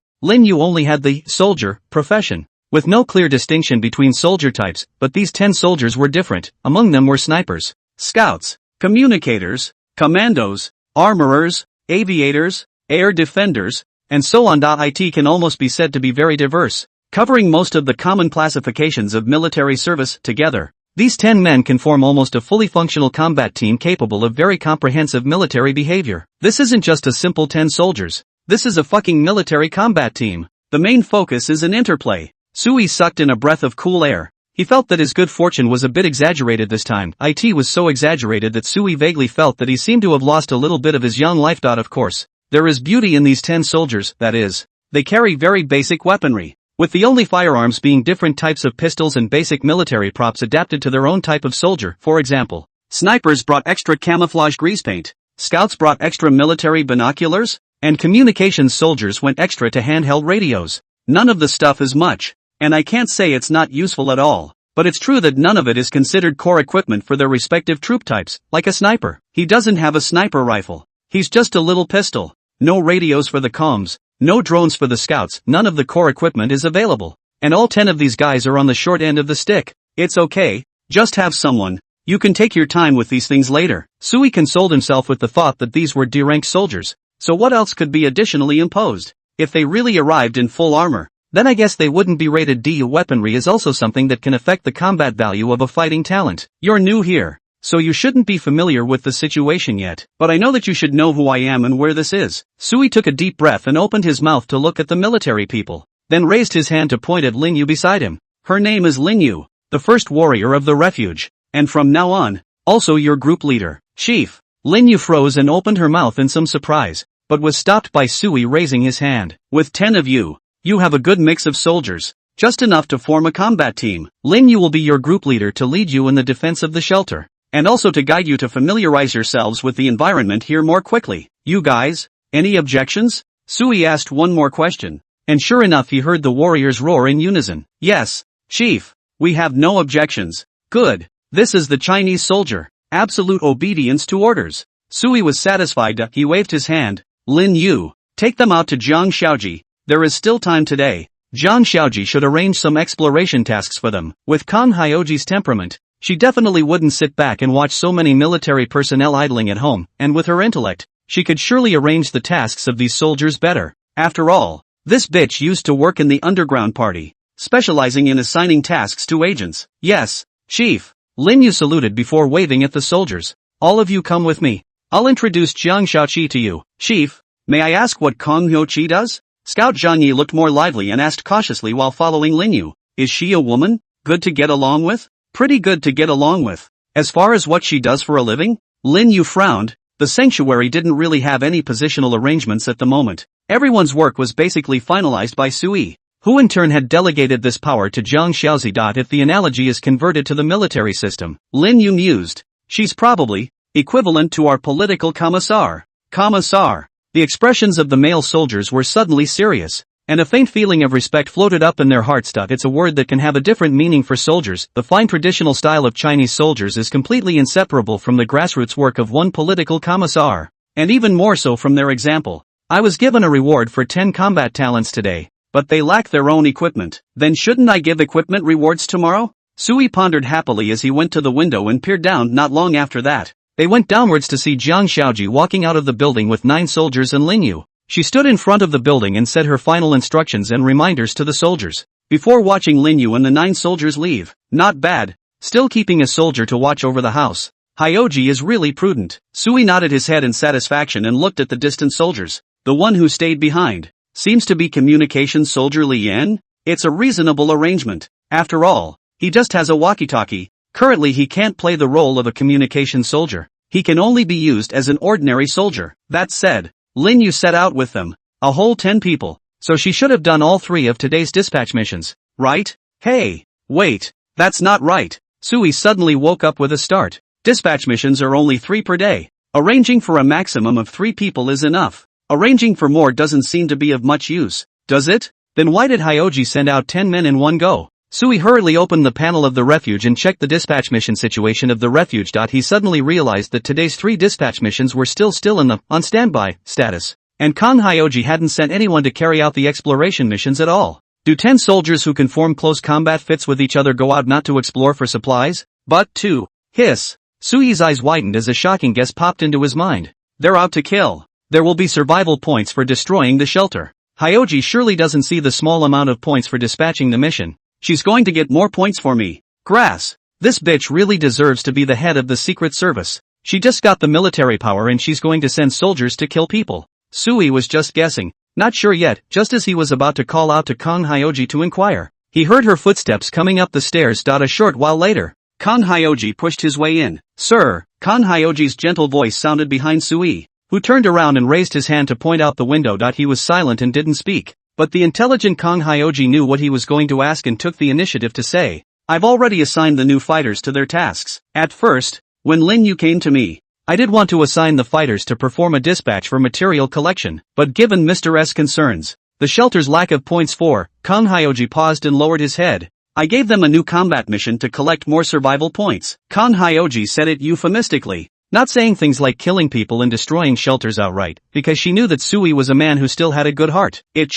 only had the soldier profession, with no clear distinction between soldier types, but these 10 soldiers were different. Among them were snipers, scouts, communicators, commandos, armorers, aviators, air defenders, and so on. It can almost be said to be very diverse, covering most of the common classifications of military service. Together, these 10 men can form almost a fully functional combat team capable of very comprehensive military behavior. This isn't just a simple 10 soldiers. This is a fucking military combat team. The main focus is an interplay. Sui sucked in a breath of cool air. He felt that his good fortune was a bit exaggerated this time. It was so exaggerated that Sui vaguely felt that he seemed to have lost a little bit of his young life. Of course, there is beauty in these 10 soldiers, that is, they carry very basic weaponry, with the only firearms being different types of pistols and basic military props adapted to their own type of soldier. For example, snipers brought extra camouflage grease paint, scouts brought extra military binoculars, and communications soldiers went extra to handheld radios. None of the stuff is much, and I can't say it's not useful at all, but it's true that none of it is considered core equipment for their respective troop types. Like a sniper, he doesn't have a sniper rifle, he's just a little pistol. No radios for the comms, no drones for the scouts, none of the core equipment is available. And all 10 of these guys are on the short end of the stick. It's okay, just have someone. You can take your time with these things later. Sui consoled himself with the thought that these were D-rank soldiers, so what else could be additionally imposed? If they really arrived in full armor, then I guess they wouldn't be rated D. Weaponry is also something that can affect the combat value of a fighting talent. You're new here, so you shouldn't be familiar with the situation yet, but I know that you should know who I am and where this is. Sui took a deep breath and opened his mouth to look at the military people, then raised his hand to point at Lin Yu beside him. Her name is Lin Yu, the first warrior of the refuge, and from now on, also your group leader. Chief. Lin Yu froze and opened her mouth in some surprise, but was stopped by Sui raising his hand. With 10 of you, you have a good mix of soldiers, just enough to form a combat team. Lin Yu will be your group leader to lead you in the defense of the shelter, and also to guide you to familiarize yourselves with the environment here more quickly. You guys, any objections? Sui asked one more question, and sure enough he heard the warriors roar in unison. Yes, Chief, we have no objections. Good, this is the Chinese soldier. Absolute obedience to orders. Sui was satisfied. He waved his hand. Lin Yu, take them out to Jiang Shaoji. There is still time today. Jiang Shaoji should arrange some exploration tasks for them. With Kang Hyoji's temperament, she definitely wouldn't sit back and watch so many military personnel idling at home, and with her intellect, she could surely arrange the tasks of these soldiers better. After all, this bitch used to work in the underground party, specializing in assigning tasks to agents. Yes, Chief. Lin Yu saluted before waving at the soldiers. All of you come with me. I'll introduce Jiang Xiaoqi to you. Chief, may I ask what Kong Hyo-chi does? Scout Zhang Yi looked more lively and asked cautiously while following Lin Yu. Is she a woman? Good to get along with? Pretty good to get along with. As far as what she does for a living? Lin Yu frowned. The sanctuary didn't really have any positional arrangements at the moment. Everyone's work was basically finalized by Sui, who in turn had delegated this power to Zhang Xiaozi. If the analogy is converted to the military system, Lin Yu mused, she's probably equivalent to our political commissar. Commissar. The expressions of the male soldiers were suddenly serious, and a faint feeling of respect floated up in their hearts. It's a word that can have a different meaning for soldiers. The fine traditional style of Chinese soldiers is completely inseparable from the grassroots work of one political commissar, and even more so from their example. I was given a reward for 10 combat talents today, but they lack their own equipment. Then shouldn't I give equipment rewards tomorrow? Sui pondered happily as he went to the window and peered down. Not long after that, they went downwards to see Jiang Xiaoji walking out of the building with 9 soldiers and Lin Yu. She stood in front of the building and said her final instructions and reminders to the soldiers, before watching Lin Yu and the 9 soldiers leave. Not bad. Still keeping a soldier to watch over the house. Hyoji is really prudent. Sui nodded his head in satisfaction and looked at the distant soldiers. The one who stayed behind seems to be communications soldier Li Yan. It's a reasonable arrangement. After all, he just has a walkie-talkie. Currently he can't play the role of a communication soldier. He can only be used as an ordinary soldier. That said, Lin Yu set out with them. A whole 10 people. So she should have done all 3 of today's dispatch missions, right? Hey, wait, that's not right. Sui suddenly woke up with a start. Dispatch missions are only 3 per day. Arranging for a maximum of 3 people is enough. Arranging for more doesn't seem to be of much use, does it? Then why did Hyoji send out 10 men in one go? Sui hurriedly opened the panel of the refuge and checked the dispatch mission situation of the refuge. He suddenly realized that today's 3 dispatch missions were still in the on standby status, and Kong Hyoji hadn't sent anyone to carry out the exploration missions at all. Do 10 soldiers who can form close combat fits with each other go out not to explore for supplies? But to hiss. Sui's eyes widened as a shocking guess popped into his mind. They're out to kill. There will be survival points for destroying the shelter. Hyoji surely doesn't see the small amount of points for dispatching the mission. She's going to get more points for me. Grass. This bitch really deserves to be the head of the Secret Service. She just got the military power and she's going to send soldiers to kill people. Sui was just guessing, not sure yet. Just as he was about to call out to Kong Hyoji to inquire, he heard her footsteps coming up the stairs. A short while later, Kong Hyoji pushed his way in. Sir, Kong Hyoji's gentle voice sounded behind Sui, who turned around and raised his hand to point out the window. He was silent and didn't speak. But the intelligent Kong Hyoji knew what he was going to ask and took the initiative to say, I've already assigned the new fighters to their tasks. At first, when Lin Yu came to me, I did want to assign the fighters to perform a dispatch for material collection, but given Mr. S concerns, the shelter's lack of points for, Kong Hyoji paused and lowered his head. I gave them a new combat mission to collect more survival points. Kong Hyoji said it euphemistically, not saying things like killing people and destroying shelters outright, because she knew that Sui was a man who still had a good heart. It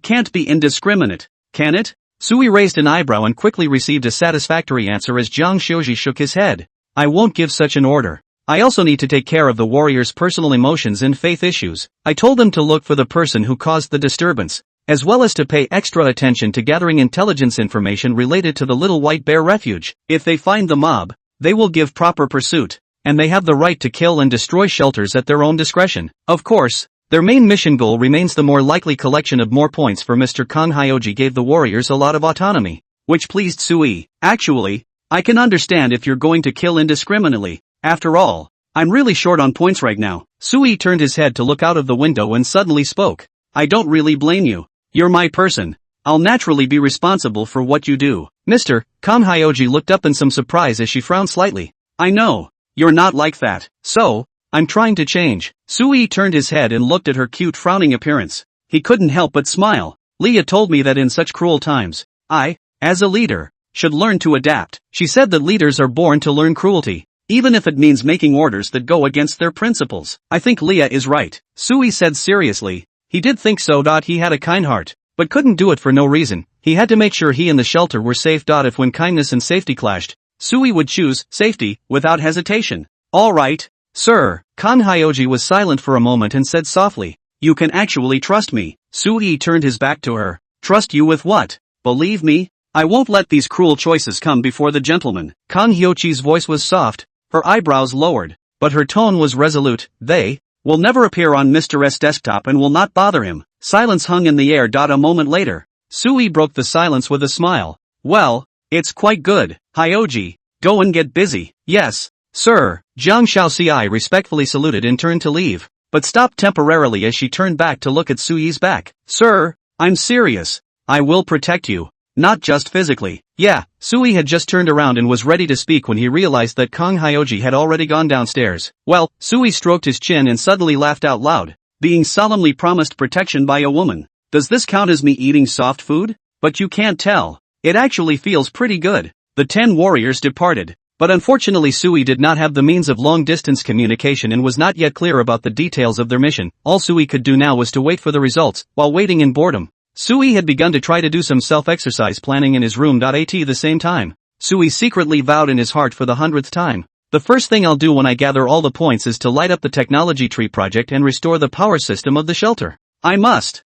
can't be indiscriminate, can it? Sui raised an eyebrow and quickly received a satisfactory answer as Jiang Xiaoji shook his head. I won't give such an order. I also need to take care of the warriors' personal emotions and faith issues. I told them to look for the person who caused the disturbance, as well as to pay extra attention to gathering intelligence information related to the Little White Bear Refuge. If they find the mob, they will give proper pursuit, and they have the right to kill and destroy shelters at their own discretion. Of course, their main mission goal remains the more likely collection of more points for Mr. Kong Hyoji gave the warriors a lot of autonomy, which pleased Sui. Actually, I can understand if you're going to kill indiscriminately. After all, I'm really short on points right now. Sui turned his head to look out of the window and suddenly spoke. I don't really blame you. You're my person. I'll naturally be responsible for what you do. Mr. Kong Hyoji looked up in some surprise as she frowned slightly. I know. You're not like that. So, I'm trying to change. Sui turned his head and looked at her cute frowning appearance. He couldn't help but smile. Leah told me that in such cruel times, I, as a leader, should learn to adapt. She said that leaders are born to learn cruelty, even if it means making orders that go against their principles. I think Leah is right, Sui said seriously. He did think so. He had a kind heart, but couldn't do it for no reason. He had to make sure he and the shelter were safe. If when kindness and safety clashed, Sui would choose safety without hesitation. All right, sir. Kong Hyoji was silent for a moment and said softly, you can actually trust me. Sui turned his back to her. Trust you with what? Believe me, I won't let these cruel choices come before the gentleman. Kang Hyochi's voice was soft, her eyebrows lowered, but her tone was resolute. They will never appear on Mr. S desktop and will not bother him. Silence hung in the air. A moment later, Sui broke the silence with a smile. Well, it's quite good, Hyoji. Go and get busy. Yes, sir. Jiang Shaoxi respectfully saluted and turned to leave, but stopped temporarily as she turned back to look at Sui's back. Sir, I'm serious. I will protect you. Not just physically. Yeah, Sui had just turned around and was ready to speak when he realized that Kang Hyoji had already gone downstairs. Well, Sui stroked his chin and suddenly laughed out loud. Being solemnly promised protection by a woman. Does this count as me eating soft food? But you can't tell. It actually feels pretty good. The 10 warriors departed. But unfortunately Sui did not have the means of long-distance communication and was not yet clear about the details of their mission. All Sui could do now was to wait for the results, while waiting in boredom. Sui had begun to try to do some self-exercise planning in his room. At the same time, Sui secretly vowed in his heart for the 100th time. The first thing I'll do when I gather all the points is to light up the technology tree project and restore the power system of the shelter. I must,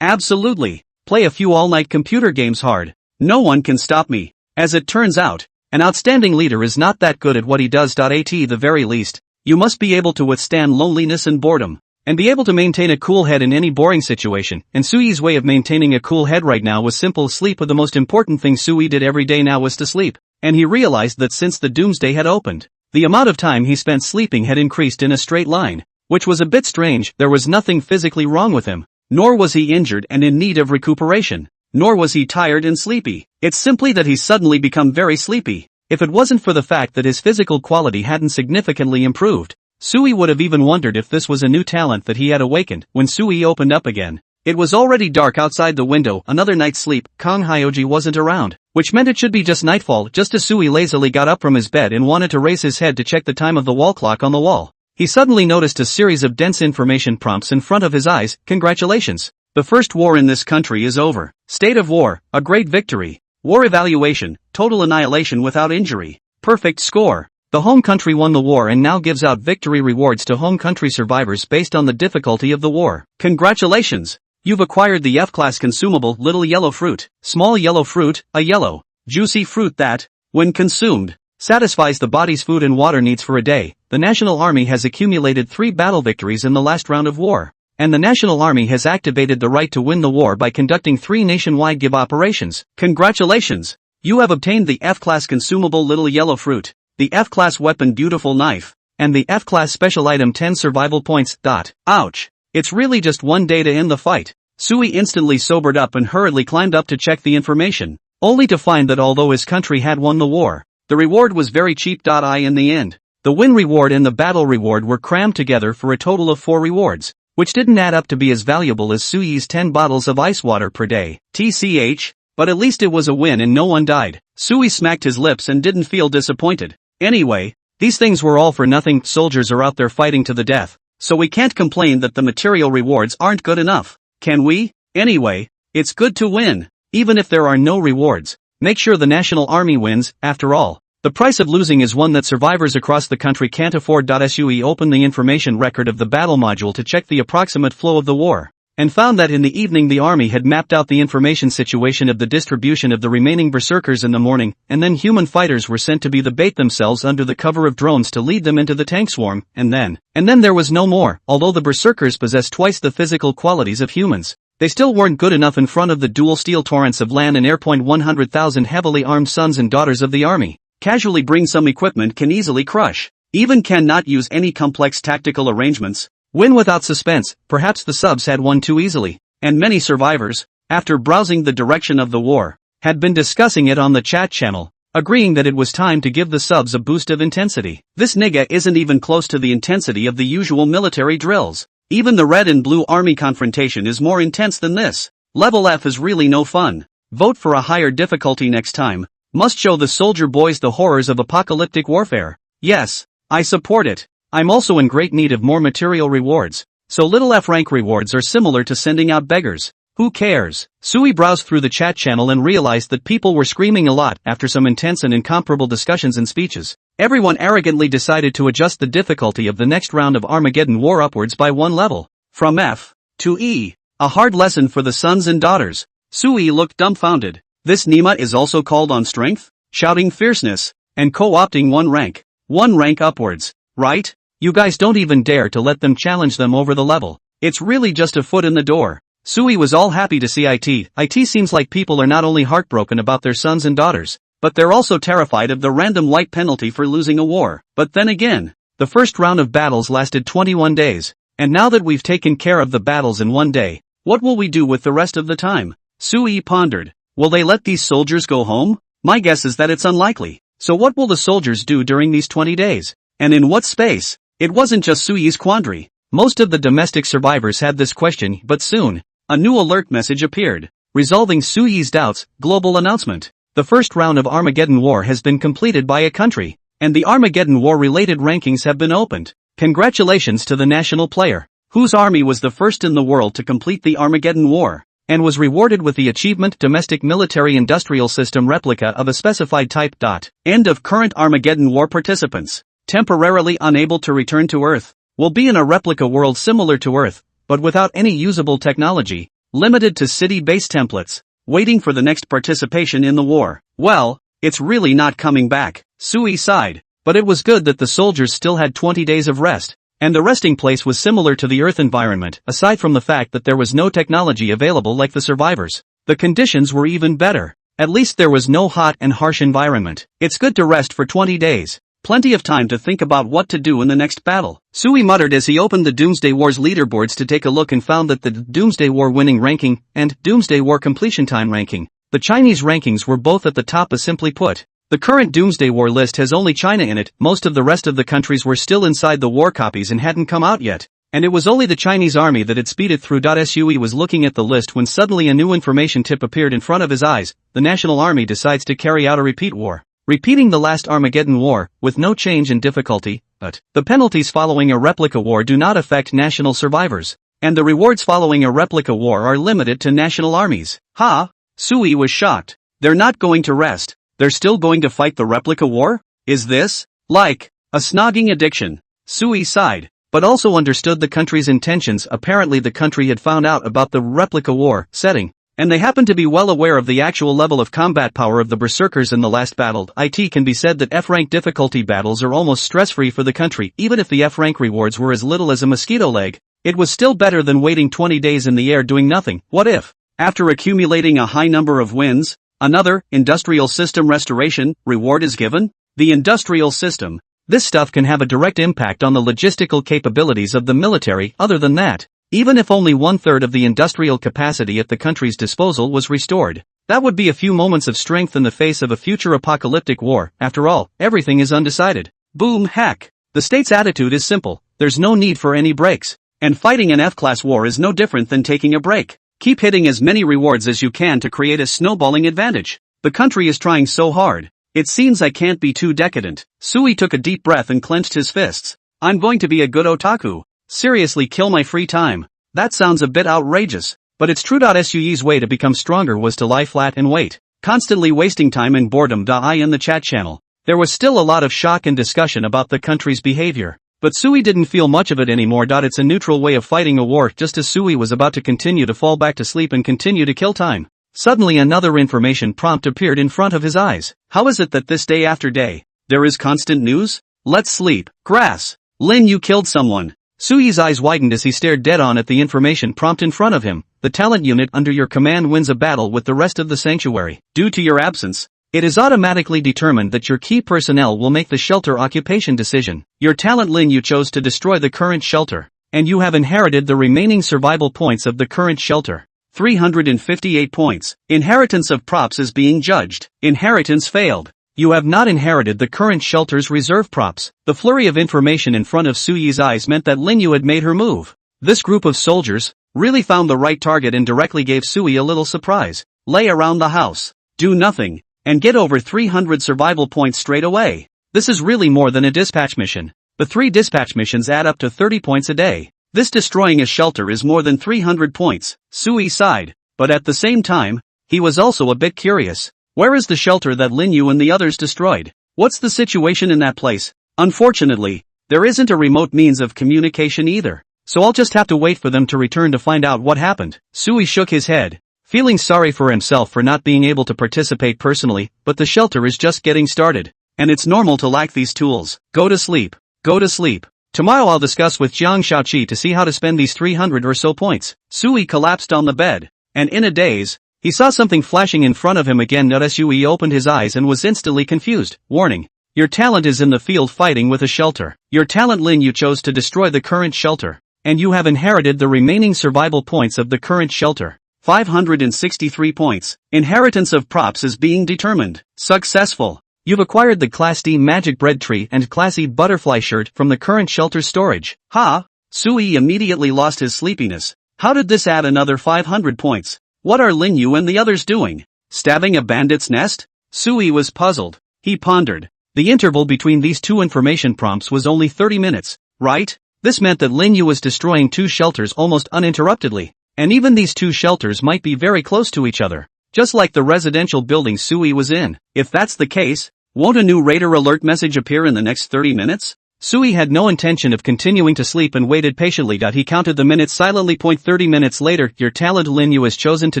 absolutely, play a few all-night computer games hard. No one can stop me. As it turns out, an outstanding leader is not that good at what he does. At the very least, you must be able to withstand loneliness and boredom, and be able to maintain a cool head in any boring situation. And Sui's way of maintaining a cool head right now was simple sleep. But the most important thing Sui did every day now was to sleep. And he realized that since the doomsday had opened, the amount of time he spent sleeping had increased in a straight line, which was a bit strange. There was nothing physically wrong with him, nor was he injured and in need of recuperation, nor was he tired and sleepy. It's simply that he's suddenly become very sleepy. If it wasn't for the fact that his physical quality hadn't significantly improved, Sui would have even wondered if this was a new talent that he had awakened. When Sui opened up again, it was already dark outside the window. Another night's sleep. Kang Hyoji wasn't around, which meant it should be just nightfall. Just as Sui lazily got up from his bed and wanted to raise his head to check the time of the wall clock on the wall, he suddenly noticed a series of dense information prompts in front of his eyes. Congratulations. The first war in this country is over. State of war, a great victory. War evaluation, total annihilation without injury. Perfect score. The home country won the war and now gives out victory rewards to home country survivors based on the difficulty of the war. Congratulations. You've acquired the F-class consumable little yellow fruit. Small yellow fruit, a yellow, juicy fruit that, when consumed, satisfies the body's food and water needs for a day. The National Army has accumulated 3 battle victories in the last round of war. And the National Army has activated the right to win the war by conducting 3 nationwide give operations. Congratulations! You have obtained the F-class consumable little yellow fruit, the F-class weapon beautiful knife, and the F-class special item 10 survival points. Ouch! It's really just one day to end the fight. Sui instantly sobered up and hurriedly climbed up to check the information, only to find that although his country had won the war, the reward was very cheap. In the end, the win reward and the battle reward were crammed together for a total of 4 rewards, which didn't add up to be as valuable as Sui's 10 bottles of ice water per day. TCH, but at least it was a win and no one died. Sui smacked his lips and didn't feel disappointed. Anyway, these things were all for nothing. Soldiers are out there fighting to the death, so we can't complain that the material rewards aren't good enough, can we? Anyway, it's good to win, even if there are no rewards. Make sure the National Army wins. After all, the price of losing is one that survivors across the country can't afford. Sui opened the information record of the battle module to check the approximate flow of the war, and found that in the evening the army had mapped out the information situation of the distribution of the remaining berserkers in the morning, and then human fighters were sent to be the bait themselves under the cover of drones to lead them into the tank swarm, and then there was no more. Although the berserkers possessed twice the physical qualities of humans, they still weren't good enough in front of the dual steel torrents of land and air. 100,000 heavily armed sons and daughters of the army. Casually bring some equipment can easily crush. Even cannot use any complex tactical arrangements. Win without suspense. Perhaps the subs had won too easily, and many survivors, after browsing the direction of the war, had been discussing it on the chat channel, agreeing that it was time to give the subs a boost of intensity. This nigga isn't even close to the intensity of the usual military drills. Even the red and blue army confrontation is more intense than this. Level F is really no fun. Vote for a higher difficulty next time. Must show the soldier boys the horrors of apocalyptic warfare. Yes, I support it. I'm also in great need of more material rewards, so little F rank rewards are similar to sending out beggars. Who cares? Sui browsed through the chat channel and realized that people were screaming a lot. After some intense and incomparable discussions and speeches, everyone arrogantly decided to adjust the difficulty of the next round of Armageddon War upwards by 1 level, from F to E. A hard lesson for the sons and daughters. Sui looked dumbfounded. This Nima is also called on strength, shouting fierceness, and co-opting one rank upwards, right? You guys don't even dare to let them challenge them over the level. It's really just a foot in the door. Sui was all happy to see it. It seems like people are not only heartbroken about their sons and daughters, but they're also terrified of the random light penalty for losing a war. But then again, the first round of battles lasted 21 days, and now that we've taken care of the battles in one day, what will we do with the rest of the time? Sui pondered. Will they let these soldiers go home? My guess is that it's unlikely. So what will the soldiers do during these 20 days? And in what space? It wasn't just Sui's quandary. Most of the domestic survivors had this question, but soon, a new alert message appeared. Resolving Sui's doubts, global announcement. The first round of Armageddon War has been completed by a country, and the Armageddon War-related rankings have been opened. Congratulations to the national player, whose army was the first in the world to complete the Armageddon War, and was rewarded with the achievement Domestic Military Industrial System Replica of a specified type. End of current Armageddon War participants. Temporarily unable to return to Earth, will be in a replica world similar to Earth, but without any usable technology, limited to city-based templates, waiting for the next participation in the war. Well, it's really not coming back, Sui sighed, but it was good that the soldiers still had 20 days of rest, and the resting place was similar to the Earth environment, aside from the fact that there was no technology available like the survivors. The conditions were even better. At least there was no hot and harsh environment. It's good to rest for 20 days. Plenty of time to think about what to do in the next battle. Sui muttered as he opened the Doomsday War's leaderboards to take a look and found that the Doomsday War winning ranking and Doomsday War completion time ranking, the Chinese rankings were both at the top. As simply put, the current Doomsday War list has only China in it. Most of the rest of the countries were still inside the war copies and hadn't come out yet, and it was only the Chinese army that had speeded through. Sui was looking at the list when suddenly a new information tip appeared in front of his eyes. The National Army decides to carry out a repeat war. Repeating the last Armageddon War, with no change in difficulty, but the penalties following a replica war do not affect national survivors, and the rewards following a replica war are limited to national armies. Ha! Sui was shocked. They're not going to rest. They're still going to fight the replica war? Is this like a snogging addiction? Sui sighed, but also understood the country's intentions. Apparently the country had found out about the replica war setting, and they happen to be well aware of the actual level of combat power of the berserkers in the last battle. It can be said that F-rank difficulty battles are almost stress-free for the country. Even if the F-rank rewards were as little as a mosquito leg, it was still better than waiting 20 days in the air doing nothing. What if, after accumulating a high number of wins, another industrial system restoration reward is given? The industrial system. This stuff can have a direct impact on the logistical capabilities of the military. Other than that, even if only 1/3 of the industrial capacity at the country's disposal was restored, that would be a few moments of strength in the face of a future apocalyptic war. After all, everything is undecided. Boom, heck. The state's attitude is simple. There's no need for any breaks. And fighting an F-class war is no different than taking a break. Keep hitting as many rewards as you can to create a snowballing advantage. The country is trying so hard. It seems I can't be too decadent. Sui took a deep breath and clenched his fists. I'm going to be a good otaku. Seriously, kill my free time. That sounds a bit outrageous, but it's true. Sui's way to become stronger was to lie flat and wait, constantly wasting time and boredom. In the chat channel, there was still a lot of shock and discussion about the country's behavior, but Sui didn't feel much of it anymore. It's a neutral way of fighting a war. Just as Sui was about to continue to fall back to sleep and continue to kill time, suddenly another information prompt appeared in front of his eyes. How is it that this day after day, there is constant news? Let's sleep. Grass. Lin, you killed someone. Sui's eyes widened as he stared dead on at the information prompt in front of him. The talent unit under your command wins a battle with the rest of the sanctuary. Due to your absence, it is automatically determined that your key personnel will make the shelter occupation decision. Your talent Lin, you chose to destroy the current shelter, and you have inherited the remaining survival points of the current shelter. 358 points. Inheritance of props is being judged. Inheritance failed. You have not inherited the current shelter's reserve props. The flurry of information in front of Sui's eyes meant that Lin Yu had made her move. This group of soldiers really found the right target and directly gave Sui a little surprise. Lay around the house, do nothing, and get over 300 survival points straight away. This is really more than a dispatch mission. The 3 dispatch missions add up to 30 points a day. This destroying a shelter is more than 300 points. Sui sighed, but at the same time, he was also a bit curious. Where is the shelter that Lin Yu and the others destroyed? What's the situation in that place? Unfortunately, there isn't a remote means of communication either, so I'll just have to wait for them to return to find out what happened. Sui shook his head. feeling sorry for himself for not being able to participate personally, but the shelter is just getting started. And it's normal to lack these tools. Go to sleep. Go to sleep. Tomorrow I'll discuss with Jiang Shaoqi to see how to spend these 300 or so points. Sui collapsed on the bed. And in a daze, he saw something flashing in front of him again. Sui opened his eyes and was instantly confused. Warning. Your talent is in the field fighting with a shelter. Your talent Lin Yu chose to destroy the current shelter. And you have inherited the remaining survival points of the current shelter. 563 points. Inheritance of props is being determined. Successful. You've acquired the Class D Magic Bread Tree and Class E Butterfly Shirt from the current shelter storage. Ha! Sui immediately lost his sleepiness. How did this add another 500 points? What are Lin Yu and the others doing? Stabbing a bandit's nest? Sui was puzzled. He pondered. The interval between these two information prompts was only 30 minutes, right? This meant that Lin Yu was destroying two shelters almost uninterruptedly. And even these two shelters might be very close to each other. Just like the residential building Sui was in. If that's the case, won't a new raider alert message appear in the next 30 minutes? Sui had no intention of continuing to sleep and waited patiently. He counted the minutes silently. 30 minutes later, your talent Lin Yu has chosen to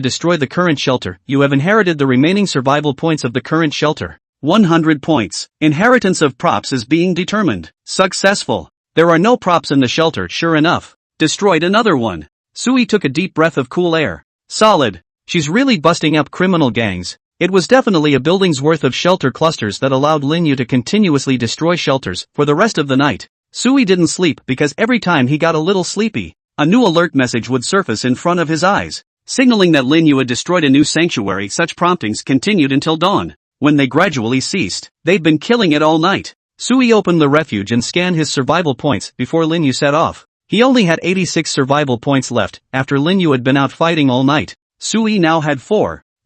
destroy the current shelter. You have inherited the remaining survival points of the current shelter. 100 points. Inheritance of props is being determined. Successful. There are no props in the shelter. Sure enough. Destroyed another one. Sui took a deep breath of cool air. Solid. She's really busting up criminal gangs. It was definitely a building's worth of shelter clusters that allowed Lin Yu to continuously destroy shelters for the rest of the night. Sui didn't sleep because every time he got a little sleepy, a new alert message would surface in front of his eyes, signaling that Lin Yu had destroyed a new sanctuary. Such promptings continued until dawn. When they gradually ceased, they'd been killing it all night. Sui opened the refuge and scanned his survival points before Lin Yu set off. He only had 86 survival points left after Lin Yu had been out fighting all night. Sui now had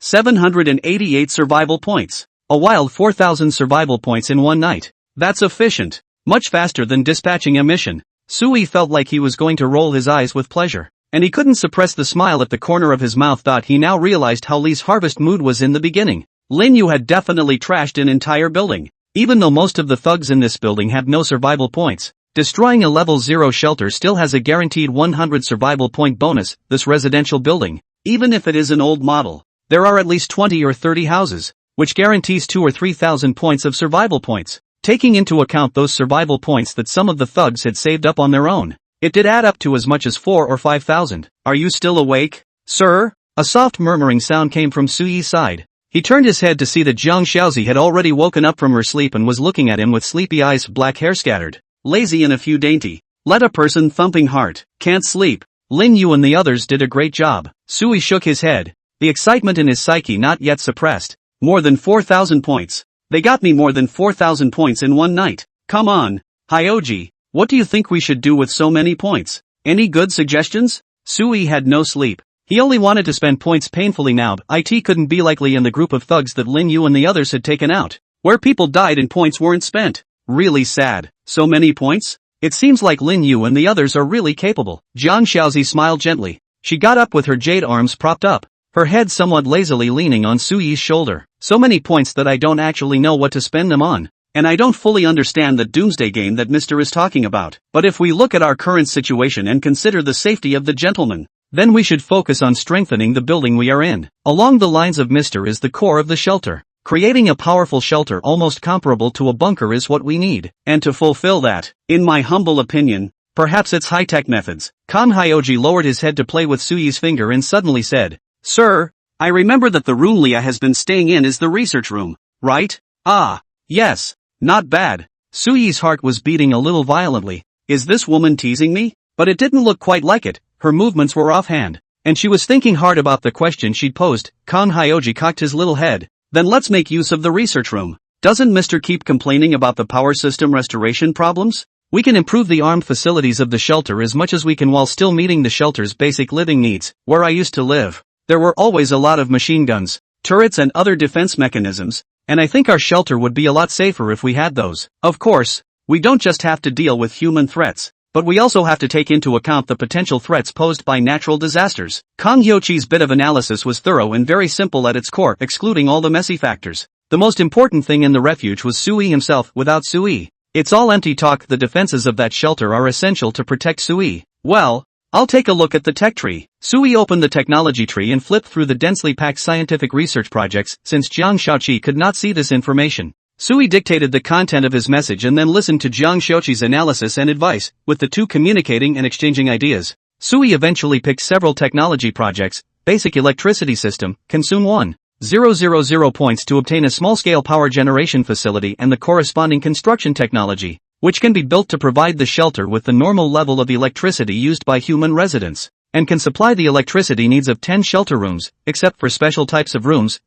788 survival points. A wild 4,000 survival points in one night. That's efficient. Much faster than dispatching a mission. Sui felt like he was going to roll his eyes with pleasure. And he couldn't suppress the smile at the corner of his mouth. He now realized how Lee's harvest mood was in the beginning. Lin Yu had definitely trashed an entire building. Even though most of the thugs in this building have no survival points, destroying a level 0 shelter still has a guaranteed 100 survival point bonus. This residential building, even if it is an old model, there are at least 20 or 30 houses, which guarantees 2,000 or 3,000 points of survival points. Taking into account those survival points that some of the thugs had saved up on their own, it did add up to as much as 4,000 or 5,000. Are you still awake, sir? A soft murmuring sound came from Sui's side. He turned his head to see that Jiang Shaozi had already woken up from her sleep and was looking at him with sleepy eyes, black hair scattered, lazy and a few dainty. Let a person thumping heart, can't sleep. Lin Yu and the others did a great job. Sui shook his head, the excitement in his psyche not yet suppressed. More than 4,000 points. They got me more than 4,000 points in one night. Come on, Hyoji, what do you think we should do with so many points? Any good suggestions? Sui had no sleep. He only wanted to spend points painfully now. It couldn't be likely in the group of thugs that Lin Yu and the others had taken out, where people died and points weren't spent. Really sad. So many points? It seems like Lin Yu and the others are really capable. Jiang Shaozi smiled gently. She got up with her jade arms propped up, her head somewhat lazily leaning on Sui's shoulder. So many points that I don't actually know what to spend them on. And I don't fully understand the doomsday game that Mr. is talking about. But if we look at our current situation and consider the safety of the gentleman, then we should focus on strengthening the building we are in. Along the lines of Mr. is the core of the shelter. Creating a powerful shelter almost comparable to a bunker is what we need. And to fulfill that, in my humble opinion, perhaps it's high-tech methods. Kang Hyoji lowered his head to play with Sui's finger and suddenly said, Sir, I remember that the room Leah has been staying in is the research room, right? Ah, yes, not bad. Sui's heart was beating a little violently. Is this woman teasing me? But it didn't look quite like it. Her movements were offhand, and she was thinking hard about the question she'd posed. Kang Hyoji cocked his little head. Then let's make use of the research room. Doesn't Mr. keep complaining about the power system restoration problems? We can improve the armed facilities of the shelter as much as we can while still meeting the shelter's basic living needs. Where I used to live, there were always a lot of machine guns, turrets and other defense mechanisms, and I think our shelter would be a lot safer if we had those. Of course, we don't just have to deal with human threats, but we also have to take into account the potential threats posed by natural disasters. Kang Hyochi's bit of analysis was thorough and very simple at its core, excluding all the messy factors. The most important thing in the refuge was Sui himself. Without Sui, it's all empty talk. The defenses of that shelter are essential to protect Sui. Well, I'll take a look at the tech tree. Sui opened the technology tree and flipped through the densely packed scientific research projects. Since Jiang Shaoqi could not see this information, Sui dictated the content of his message and then listened to Jiang Shaoqi's analysis and advice, with the two communicating and exchanging ideas. Sui eventually picked several technology projects. Basic electricity system, consume 1,000 points to obtain a small-scale power generation facility and the corresponding construction technology, which can be built to provide the shelter with the normal level of electricity used by human residents, and can supply the electricity needs of 10 shelter rooms, except for special types of rooms.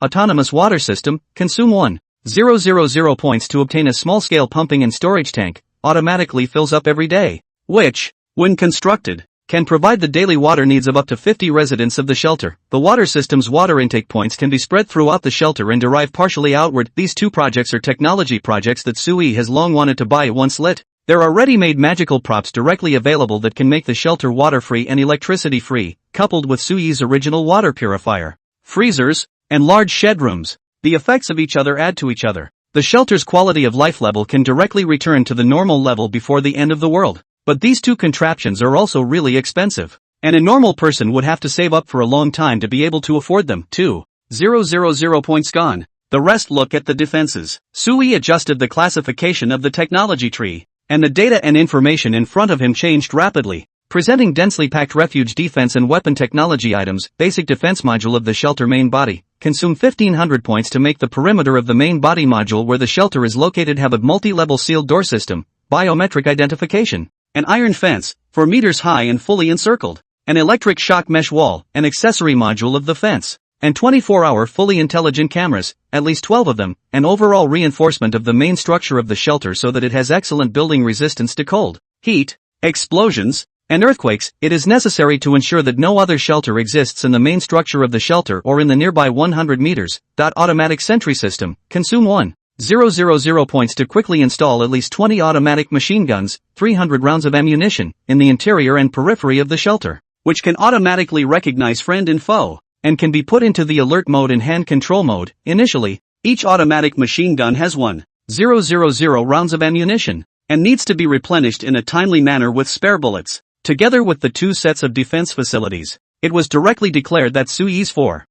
Autonomous water system, consume 1,000 points to obtain a small-scale pumping and storage tank, automatically fills up every day, which, when constructed, can provide the daily water needs of up to 50 residents of the shelter. The water system's water intake points can be spread throughout the shelter and derive partially outward. These two projects are technology projects that Sui has long wanted to buy once lit. There are ready-made magical props directly available that can make the shelter water-free and electricity-free, coupled with Sui's original water purifier, freezers, and large shed rooms. The effects of each other add to each other. The shelter's quality of life level can directly return to the normal level before the end of the world. But these two contraptions are also really expensive, and a normal person would have to save up for a long time to be able to afford them. 2,000 points gone. The rest look at the defenses. Sui adjusted the classification of the technology tree, and the data and information in front of him changed rapidly, presenting densely packed refuge defense and weapon technology items. Basic defense module of the shelter main body. Consume 1,500 points to make the perimeter of the main body module where the shelter is located have a multi-level sealed door system, biometric identification, an iron fence, 4 meters high and fully encircled, an electric shock mesh wall, an accessory module of the fence, and 24-hour fully intelligent cameras, at least 12 of them, an overall reinforcement of the main structure of the shelter so that it has excellent building resistance to cold, heat, explosions, and earthquakes. It is necessary to ensure that no other shelter exists in the main structure of the shelter or in the nearby 100 meters. Automatic sentry system, consume 1,000 points to quickly install at least 20 automatic machine guns, 300 rounds of ammunition, in the interior and periphery of the shelter, which can automatically recognize friend and foe, and can be put into the alert mode and hand control mode. Initially, each automatic machine gun has 1,000 rounds of ammunition, and needs to be replenished in a timely manner with spare bullets. Together with the two sets of defense facilities, it was directly declared that Sui's 4,000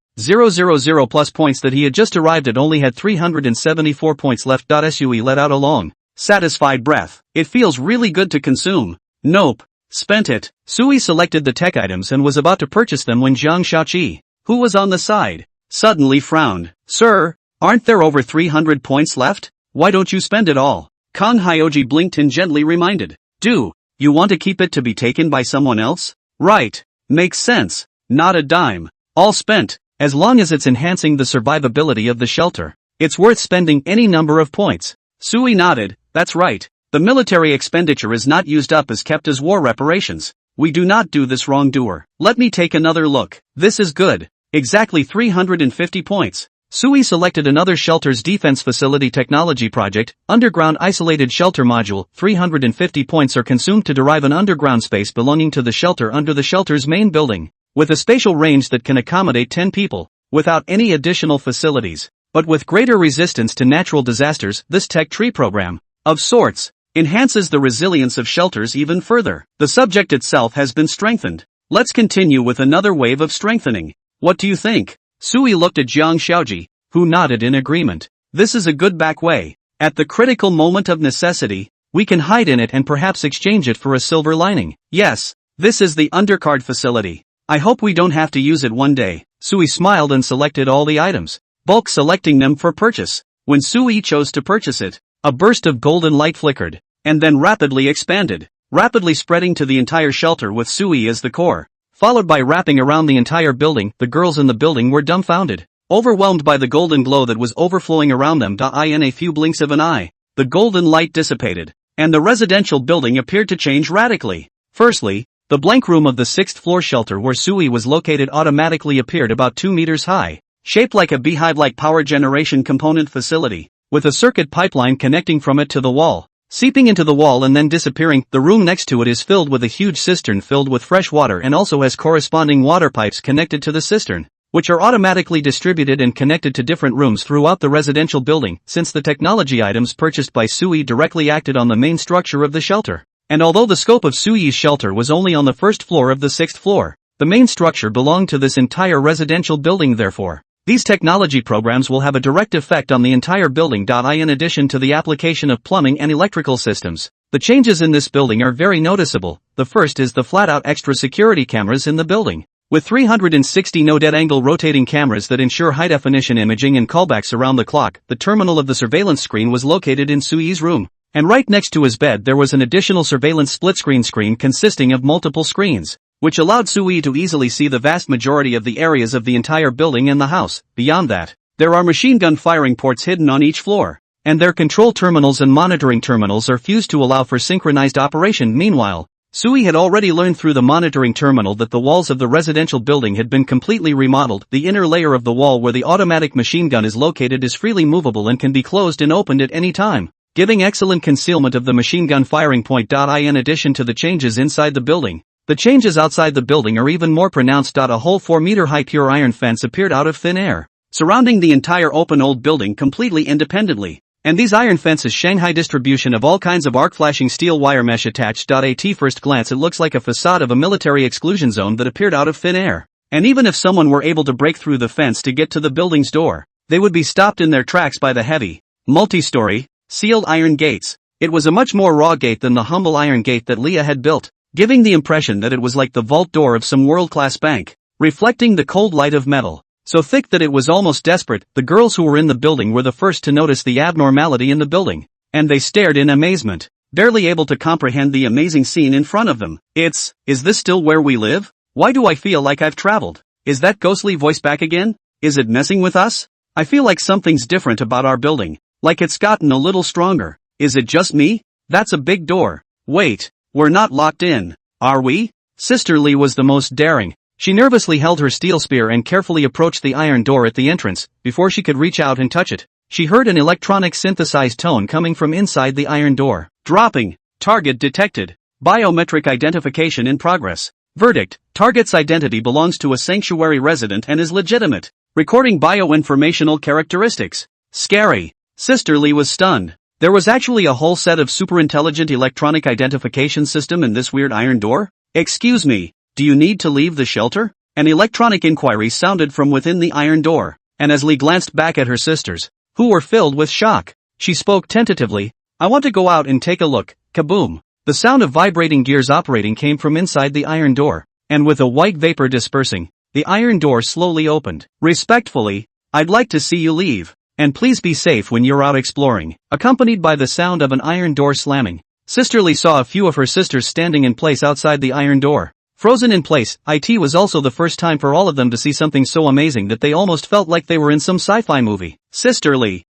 plus points that he had just arrived at only had 374 points left. Sui let out a long, satisfied breath. It feels really good to consume. Nope. Spent it. Sui selected the tech items and was about to purchase them when Jiang Shaoqi, who was on the side, suddenly frowned. Sir, aren't there over 300 points left? Why don't you spend it all? Kang Hyoji blinked and gently reminded. Do you want to keep it to be taken by someone else? Right. Makes sense. Not a dime. All spent. As long as it's enhancing the survivability of the shelter, it's worth spending any number of points. Sui nodded. That's right. The military expenditure is not used up as kept as war reparations. We do not do this wrongdoer. Let me take another look. This is good. Exactly 350 points. Sui selected another shelter's defense facility technology project, underground isolated shelter module. 350 points are consumed to derive an underground space belonging to the shelter under the shelter's main building, with a spatial range that can accommodate 10 people, without any additional facilities, but with greater resistance to natural disasters. This tech tree program, of sorts, enhances the resilience of shelters even further. The subject itself has been strengthened. Let's continue with another wave of strengthening. What do you think? Sui looked at Jiang Shaoji, who nodded in agreement. This is a good back way. At the critical moment of necessity, we can hide in it and perhaps exchange it for a silver lining. Yes, this is the undercard facility. I hope we don't have to use it one day. Sui smiled and selected all the items, bulk selecting them for purchase. When Sui chose to purchase it, a burst of golden light flickered, and then rapidly expanded, rapidly spreading to the entire shelter with Sui as the core, followed by wrapping around the entire building. The girls in the building were dumbfounded, overwhelmed by the golden glow that was overflowing around them. In a few blinks of an eye, the golden light dissipated, and the residential building appeared to change radically. Firstly, the blank room of the 6th floor shelter where Sui was located automatically appeared about 2 meters high, shaped like a beehive-like power generation component facility, with a circuit pipeline connecting from it to the wall, seeping into the wall and then disappearing. The room next to it is filled with a huge cistern filled with fresh water and also has corresponding water pipes connected to the cistern, which are automatically distributed and connected to different rooms throughout the residential building. Since the technology items purchased by Sui directly acted on the main structure of the shelter, And although the scope of Suyi's shelter was only on the first floor of the 6th floor, the main structure belonged to this entire residential building therefore. These technology programs will have a direct effect on the entire building. In addition to the application of plumbing and electrical systems, the changes in this building are very noticeable. The first is the flat-out extra security cameras in the building. With 360 no-dead-angle rotating cameras that ensure high-definition imaging and callbacks around the clock, the terminal of the surveillance screen was located in Suyi's room. And right next to his bed there was an additional surveillance split-screen screen consisting of multiple screens, which allowed Suyi to easily see the vast majority of the areas of the entire building and the house. Beyond that, there are machine gun firing ports hidden on each floor, and their control terminals and monitoring terminals are fused to allow for synchronized operation. Meanwhile, Suyi had already learned through the monitoring terminal that the walls of the residential building had been completely remodeled. The inner layer of the wall where the automatic machine gun is located is freely movable and can be closed and opened at any time, giving excellent concealment of the machine gun firing point. In addition to the changes inside the building, the changes outside the building are even more pronounced. A whole 4-meter-high pure iron fence appeared out of thin air, surrounding the entire open old building completely independently. And these iron fences Shanghai distribution of all kinds of arc-flashing steel wire mesh attached. At first glance it looks like a facade of a military exclusion zone that appeared out of thin air. And even if someone were able to break through the fence to get to the building's door, they would be stopped in their tracks by the heavy, multi-story, sealed iron gates. It was a much more raw gate than the humble iron gate that Leah had built, giving the impression that it was like the vault door of some world-class bank, reflecting the cold light of metal, so thick that it was almost desperate. The girls who were in the building were the first to notice the abnormality in the building, and they stared in amazement, barely able to comprehend the amazing scene in front of them. Is this still where we live? Why do I feel like I've traveled? Is that ghostly voice back again? Is it messing with us? I feel like something's different about our building, like it's gotten a little stronger. Is it just me? That's a big door. Wait, we're not locked in, are we? Sister Lee was the most daring. She nervously held her steel spear and carefully approached the iron door at the entrance. Before she could reach out and touch it, she heard an electronic synthesized tone coming from inside the iron door. Dropping. Target detected. Biometric identification in progress. Verdict. Target's identity belongs to a sanctuary resident and is legitimate. Recording bioinformational characteristics. Scary. Sister Lee was stunned. There was actually a whole set of super-intelligent electronic identification system in this weird iron door? Excuse me. Do you need to leave the shelter? An electronic inquiry sounded from within the iron door, and as Lee glanced back at her sisters, who were filled with shock, she spoke tentatively. I want to go out and take a look. Kaboom! The sound of vibrating gears operating came from inside the iron door, and with a white vapor dispersing, the iron door slowly opened. Respectfully, I'd like to see you leave, and please be safe when you're out exploring. Accompanied by the sound of an iron door slamming, Sister Lee saw a few of her sisters standing in place outside the iron door. Frozen in place. It was also the first time for all of them to see something so amazing that they almost felt like they were in some sci-fi movie. Sister Lee,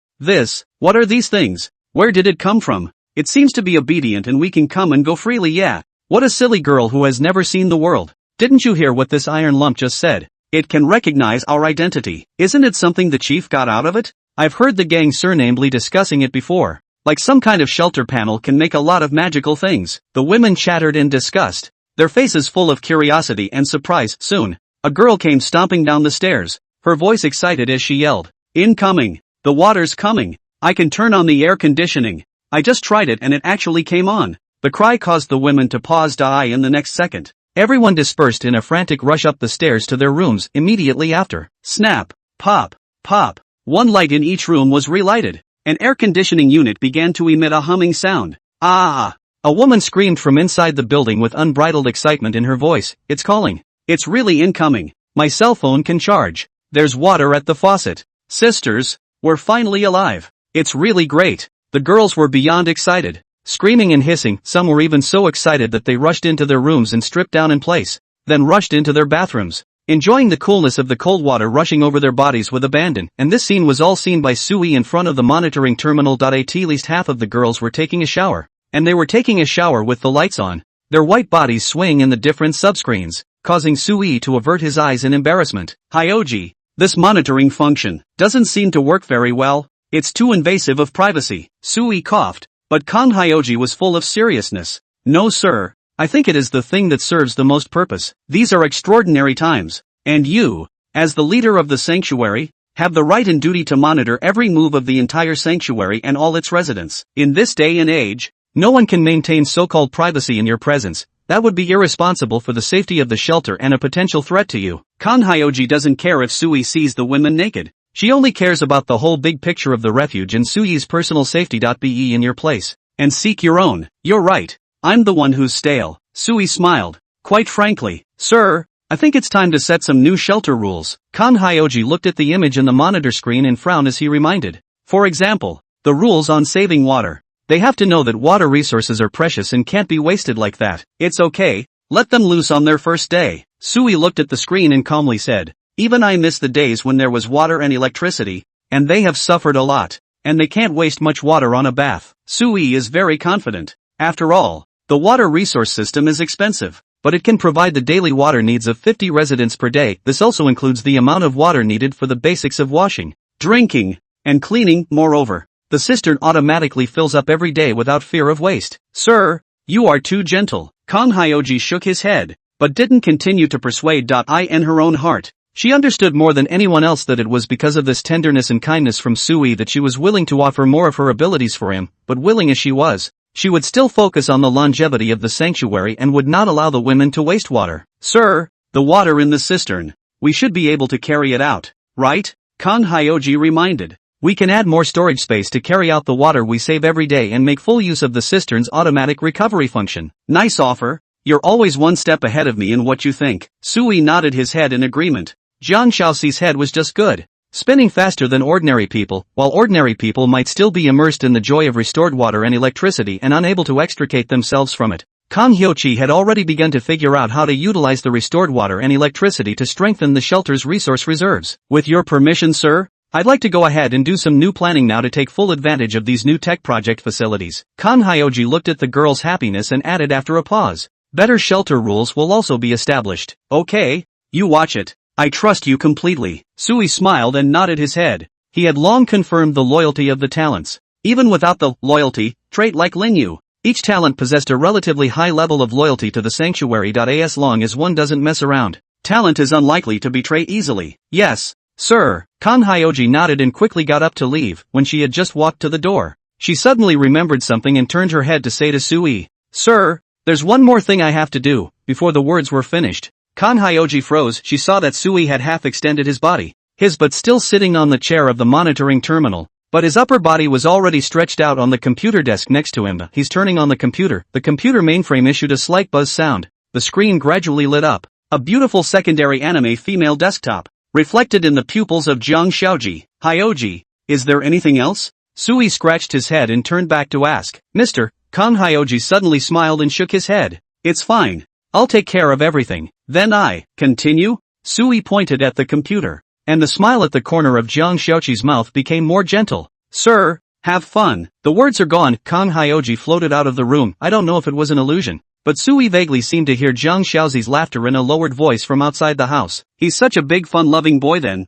what are these things? Where did it come from? It seems to be obedient and we can come and go freely. Yeah. What a silly girl who has never seen the world. Didn't you hear what this iron lump just said? It can recognize our identity. Isn't it something the chief got out of it? I've heard the gang surnamed Lee discussing it before. Like some kind of shelter panel can make a lot of magical things. The women chattered in disgust, their faces full of curiosity and surprise. Soon, a girl came stomping down the stairs, her voice excited as she yelled, "Incoming! The water's coming! I can turn on the air conditioning! I just tried it and it actually came on!" The cry caused the women to pause. In the next second, everyone dispersed in a frantic rush up the stairs to their rooms. Immediately after, snap, pop, pop, one light in each room was relighted. An air conditioning unit began to emit a humming sound. Ah! A woman screamed from inside the building with unbridled excitement in her voice. It's calling. It's really incoming. My cell phone can charge. There's water at the faucet. Sisters, we're finally alive. It's really great. The girls were beyond excited, screaming and hissing. Some were even so excited that they rushed into their rooms and stripped down in place, then rushed into their bathrooms, enjoying the coolness of the cold water rushing over their bodies with abandon. And this scene was all seen by Sui in front of the monitoring terminal. At least half of the girls were taking a shower. And they were taking a shower with the lights on, their white bodies swaying in the different subscreens, causing Sui to avert his eyes in embarrassment. Hyoji, this monitoring function doesn't seem to work very well. It's too invasive of privacy. Sui coughed, but Kang Hyoji was full of seriousness. No sir, I think it is the thing that serves the most purpose. These are extraordinary times, and you, as the leader of the sanctuary, have the right and duty to monitor every move of the entire sanctuary and all its residents. In this day and age, No one can maintain so-called privacy in your presence. That would be irresponsible for the safety of the shelter and a potential threat to you. Kan Hyoji doesn't care if Sui sees the women naked. She only cares about the whole big picture of the refuge and Sui's personal safety. Be in your place and seek your own. You're right. I'm the one who's stale. Sui smiled. Quite frankly, sir, I think it's time to set some new shelter rules. Kan Hyoji looked at the image in the monitor screen and frowned as he reminded. For example, the rules on saving water. They have to know that water resources are precious and can't be wasted like that. It's okay, let them loose on their first day. Sui looked at the screen and calmly said, even I miss the days when there was water and electricity, and they have suffered a lot, and they can't waste much water on a bath. Sui is very confident. After all, the water resource system is expensive, but it can provide the daily water needs of 50 residents per day. This also includes the amount of water needed for the basics of washing, drinking, and cleaning. Moreover, the cistern automatically fills up every day without fear of waste. Sir, you are too gentle. Kan Hyoji shook his head, but didn't continue to persuade. In her own heart, she understood more than anyone else that it was because of this tenderness and kindness from Sui that she was willing to offer more of her abilities for him, but willing as she was, she would still focus on the longevity of the sanctuary and would not allow the women to waste water. Sir, the water in the cistern. We should be able to carry it out, right? Kan Hyoji reminded. We can add more storage space to carry out the water we save every day and make full use of the cistern's automatic recovery function. Nice offer. You're always one step ahead of me in what you think. Sui nodded his head in agreement. Jiang Shaoxi's head was just good, spinning faster than ordinary people, while ordinary people might still be immersed in the joy of restored water and electricity and unable to extricate themselves from it. Kan Hyoji had already begun to figure out how to utilize the restored water and electricity to strengthen the shelter's resource reserves. With your permission, sir, I'd like to go ahead and do some new planning now to take full advantage of these new tech project facilities. Kan Hyoji looked at the girl's happiness and added after a pause, better shelter rules will also be established. Okay, you watch it. I trust you completely. Sui smiled and nodded his head. He had long confirmed the loyalty of the talents. Even without the loyalty trait like Lingyu, each talent possessed a relatively high level of loyalty to the sanctuary. As long as one doesn't mess around, talent is unlikely to betray easily. Yes, sir. Kan Hyoji nodded and quickly got up to leave. When she had just walked to the door, she suddenly remembered something and turned her head to say to Sui, Sir, there's one more thing I have to do. Before the words were finished, Kan Hyoji froze. She saw that Sui had half extended his body, his butt still sitting on the chair of the monitoring terminal, but his upper body was already stretched out on the computer desk next to him. He's turning on the computer. The computer mainframe issued a slight buzz sound. The screen gradually lit up. A beautiful secondary anime female desktop, reflected in the pupils of Jiang Shaoji. Hyoji, is there anything else? Sui scratched his head and turned back to ask, Mr. Kan Hyoji suddenly smiled and shook his head. It's fine. I'll take care of everything. Then continue? Sui pointed at the computer, and the smile at the corner of Jiang Shaoqi's mouth became more gentle. Sir, have fun. The words are gone. Kan Hyoji floated out of the room. I don't know if it was an illusion, but Sui vaguely seemed to hear Jiang Shaoxi's laughter in a lowered voice from outside the house. He's such a big fun-loving boy then.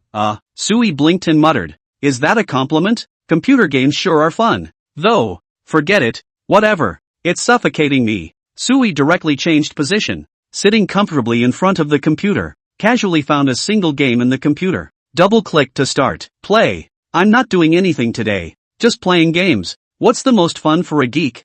Sui blinked and muttered. Is that a compliment? Computer games sure are fun. Though, forget it. Whatever. It's suffocating me. Sui directly changed position, sitting comfortably in front of the computer, casually found a single game in the computer. Double-click to start. Play. I'm not doing anything today. Just playing games. What's the most fun for a geek?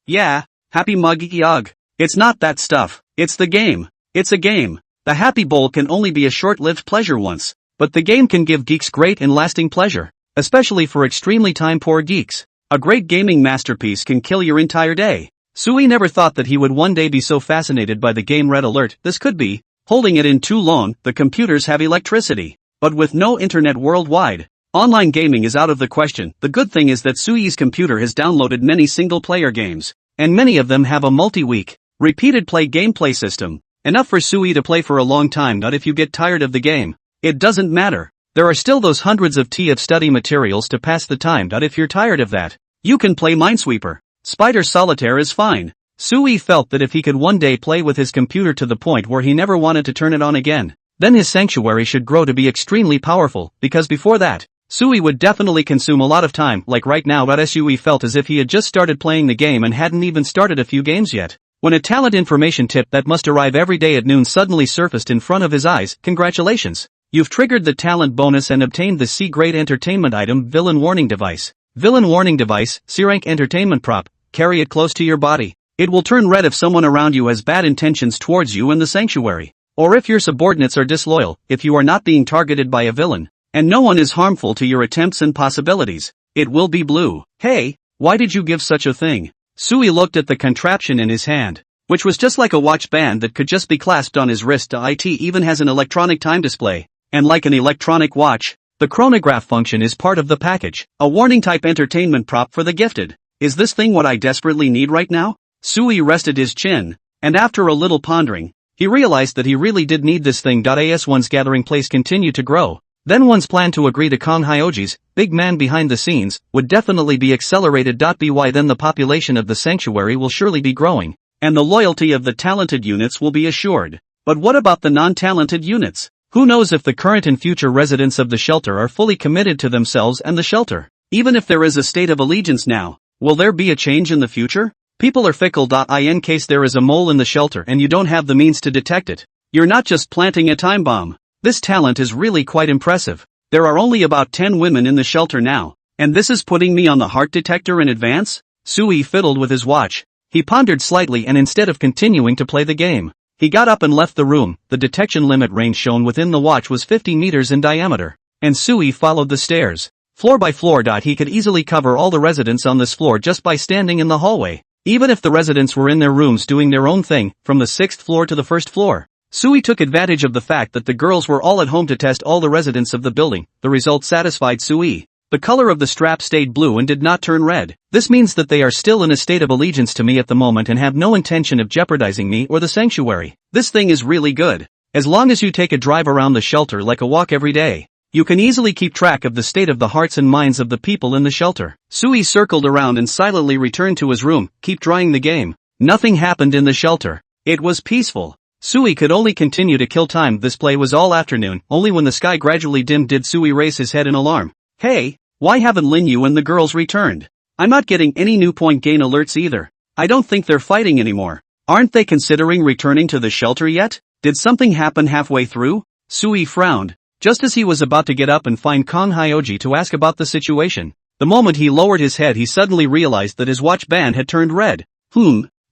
Yeah, happy mug yug. It's not that stuff. It's the game. It's a game. The happy bowl can only be a short-lived pleasure once, but the game can give geeks great and lasting pleasure, especially for extremely time-poor geeks. A great gaming masterpiece can kill your entire day. Sui never thought that he would one day be so fascinated by the game Red Alert. This could be holding it in too long. The computers have electricity, but with no internet worldwide, online gaming is out of the question. The good thing is that Sui's computer has downloaded many single-player games, and many of them have a multi-week, repeated play gameplay system, enough for Sui to play for a long time. Not if you get tired of the game. It doesn't matter. There are still those hundreds of of study materials to pass the time. Not if you're tired of that, you can play Minesweeper. Spider Solitaire is fine. Sui felt that if he could one day play with his computer to the point where he never wanted to turn it on again, then his sanctuary should grow to be extremely powerful, because before that, Sui would definitely consume a lot of time. Like right now. Sui felt as if he had just started playing the game and hadn't even started a few games yet, when a talent information tip that must arrive every day at noon suddenly surfaced in front of his eyes. Congratulations! You've triggered the talent bonus and obtained the C-grade entertainment item Villain Warning Device. Villain Warning Device, C-rank entertainment prop. carry it close to your body. It will turn red if someone around you has bad intentions towards you in the sanctuary. Or if your subordinates are disloyal, if you are not being targeted by a villain, and no one is harmful to your attempts and possibilities. It will be blue. Hey, why did you give such a thing? Sui looked at the contraption in his hand, which was just like a watch band that could just be clasped on his wrist. It even has an electronic time display. And like an electronic watch, the chronograph function is part of the package. A warning type entertainment prop for the gifted. Is this thing what I desperately need right now? Sui rested his chin, and after a little pondering, he realized that he really did need this thing. As one's gathering place continued to grow, then one's plan to agree to Kong Hyoji's, big man behind the scenes, would definitely be accelerated. By then the population of the sanctuary will surely be growing, and the loyalty of the talented units will be assured. But what about the non-talented units? Who knows if the current and future residents of the shelter are fully committed to themselves and the shelter? Even if there is a state of allegiance now, will there be a change in the future? People are fickle. In case there is a mole in the shelter and you don't have the means to detect it, you're not just planting a time bomb. This talent is really quite impressive. There are only about 10 women in the shelter now, and this is putting me on the heart detector in advance? Sui fiddled with his watch. He pondered slightly, and instead of continuing to play the game, he got up and left the room. The detection limit range shown within the watch was 50 meters in diameter, and Sui followed the stairs, floor by floor. He could easily cover all the residents on this floor just by standing in the hallway, even if the residents were in their rooms doing their own thing, from the 6th floor to the 1st floor. Sui took advantage of the fact that the girls were all at home to test all the residents of the building. The result satisfied Sui. The color of the strap stayed blue and did not turn red. This means that they are still in a state of allegiance to me at the moment and have no intention of jeopardizing me or the sanctuary. This thing is really good. As long as you take a drive around the shelter like a walk every day, you can easily keep track of the state of the hearts and minds of the people in the shelter. Sui circled around and silently returned to his room. Keep trying the game. Nothing happened in the shelter. It was peaceful. Sui could only continue to kill time. This play was all afternoon. Only when the sky gradually dimmed did Sui raise his head in alarm. Hey, why haven't Lin Yu and the girls returned? I'm not getting any new point gain alerts either. I don't think they're fighting anymore. Aren't they considering returning to the shelter yet? Did something happen halfway through? Sui frowned, just as he was about to get up and find Kong Hyoji to ask about the situation. The moment he lowered his head, he suddenly realized that his watch band had turned red.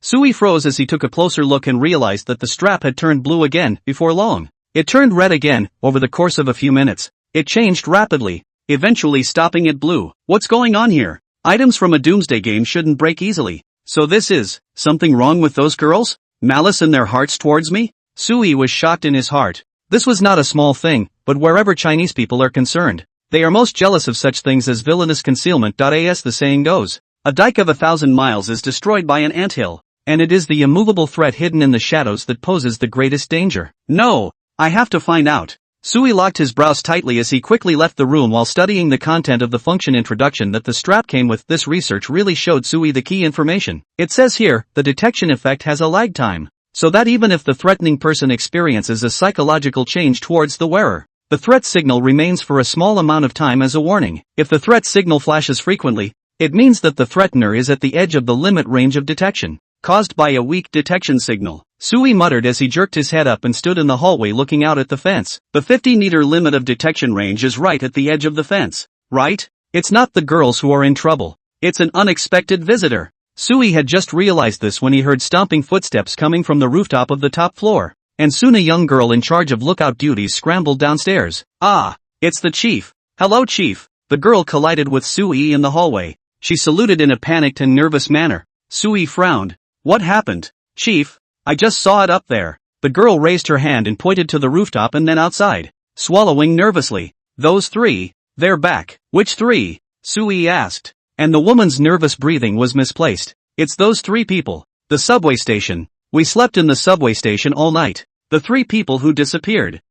Sui froze as he took a closer look and realized that the strap had turned blue again. Before long, it turned red again. Over the course of a few minutes, it changed rapidly, eventually stopping at blue. What's going on here? Items from a doomsday game shouldn't break easily. So this is something wrong with those girls? Malice in their hearts towards me? Sui was shocked in his heart. This was not a small thing, but wherever Chinese people are concerned, they are most jealous of such things as villainous concealment. As the saying goes, a dike of 1,000 miles is destroyed by an anthill. And it is the immovable threat hidden in the shadows that poses the greatest danger. No, I have to find out. Sui locked his brows tightly as he quickly left the room while studying the content of the function introduction that the strap came with. This research really showed Sui the key information. It says here, the detection effect has a lag time, so that even if the threatening person experiences a psychological change towards the wearer, the threat signal remains for a small amount of time as a warning. If the threat signal flashes frequently, it means that the threatener is at the edge of the limit range of detection, caused by a weak detection signal. Sui muttered as he jerked his head up and stood in the hallway looking out at the fence. The 50-meter limit of detection range is right at the edge of the fence, right? It's not the girls who are in trouble. It's an unexpected visitor. Sui had just realized this when he heard stomping footsteps coming from the rooftop of the top floor, and soon a young girl in charge of lookout duties scrambled downstairs. Ah, it's the chief. Hello, chief. The girl collided with Sui in the hallway. She saluted in a panicked and nervous manner. Sui frowned. What happened, chief? I just saw it up there. The girl raised her hand and pointed to the rooftop and then outside, swallowing nervously. Those three, they're back. Which three? Sui asked, and the woman's nervous breathing was misplaced. It's those three people. The subway station. We slept in the subway station all night. The three people who disappeared.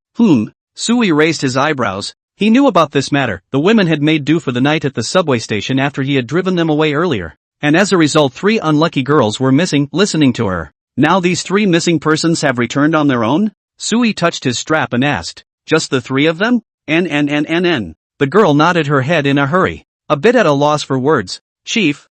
Sui raised his eyebrows. He knew about this matter. The women had made do for the night at the subway station after he had driven them away earlier, and as a result 3 unlucky girls were missing. Listening to her, now these 3 missing persons have returned on their own? Sui touched his strap and asked, just the 3 of them? The girl nodded her head in a hurry, a bit at a loss for words. Chief,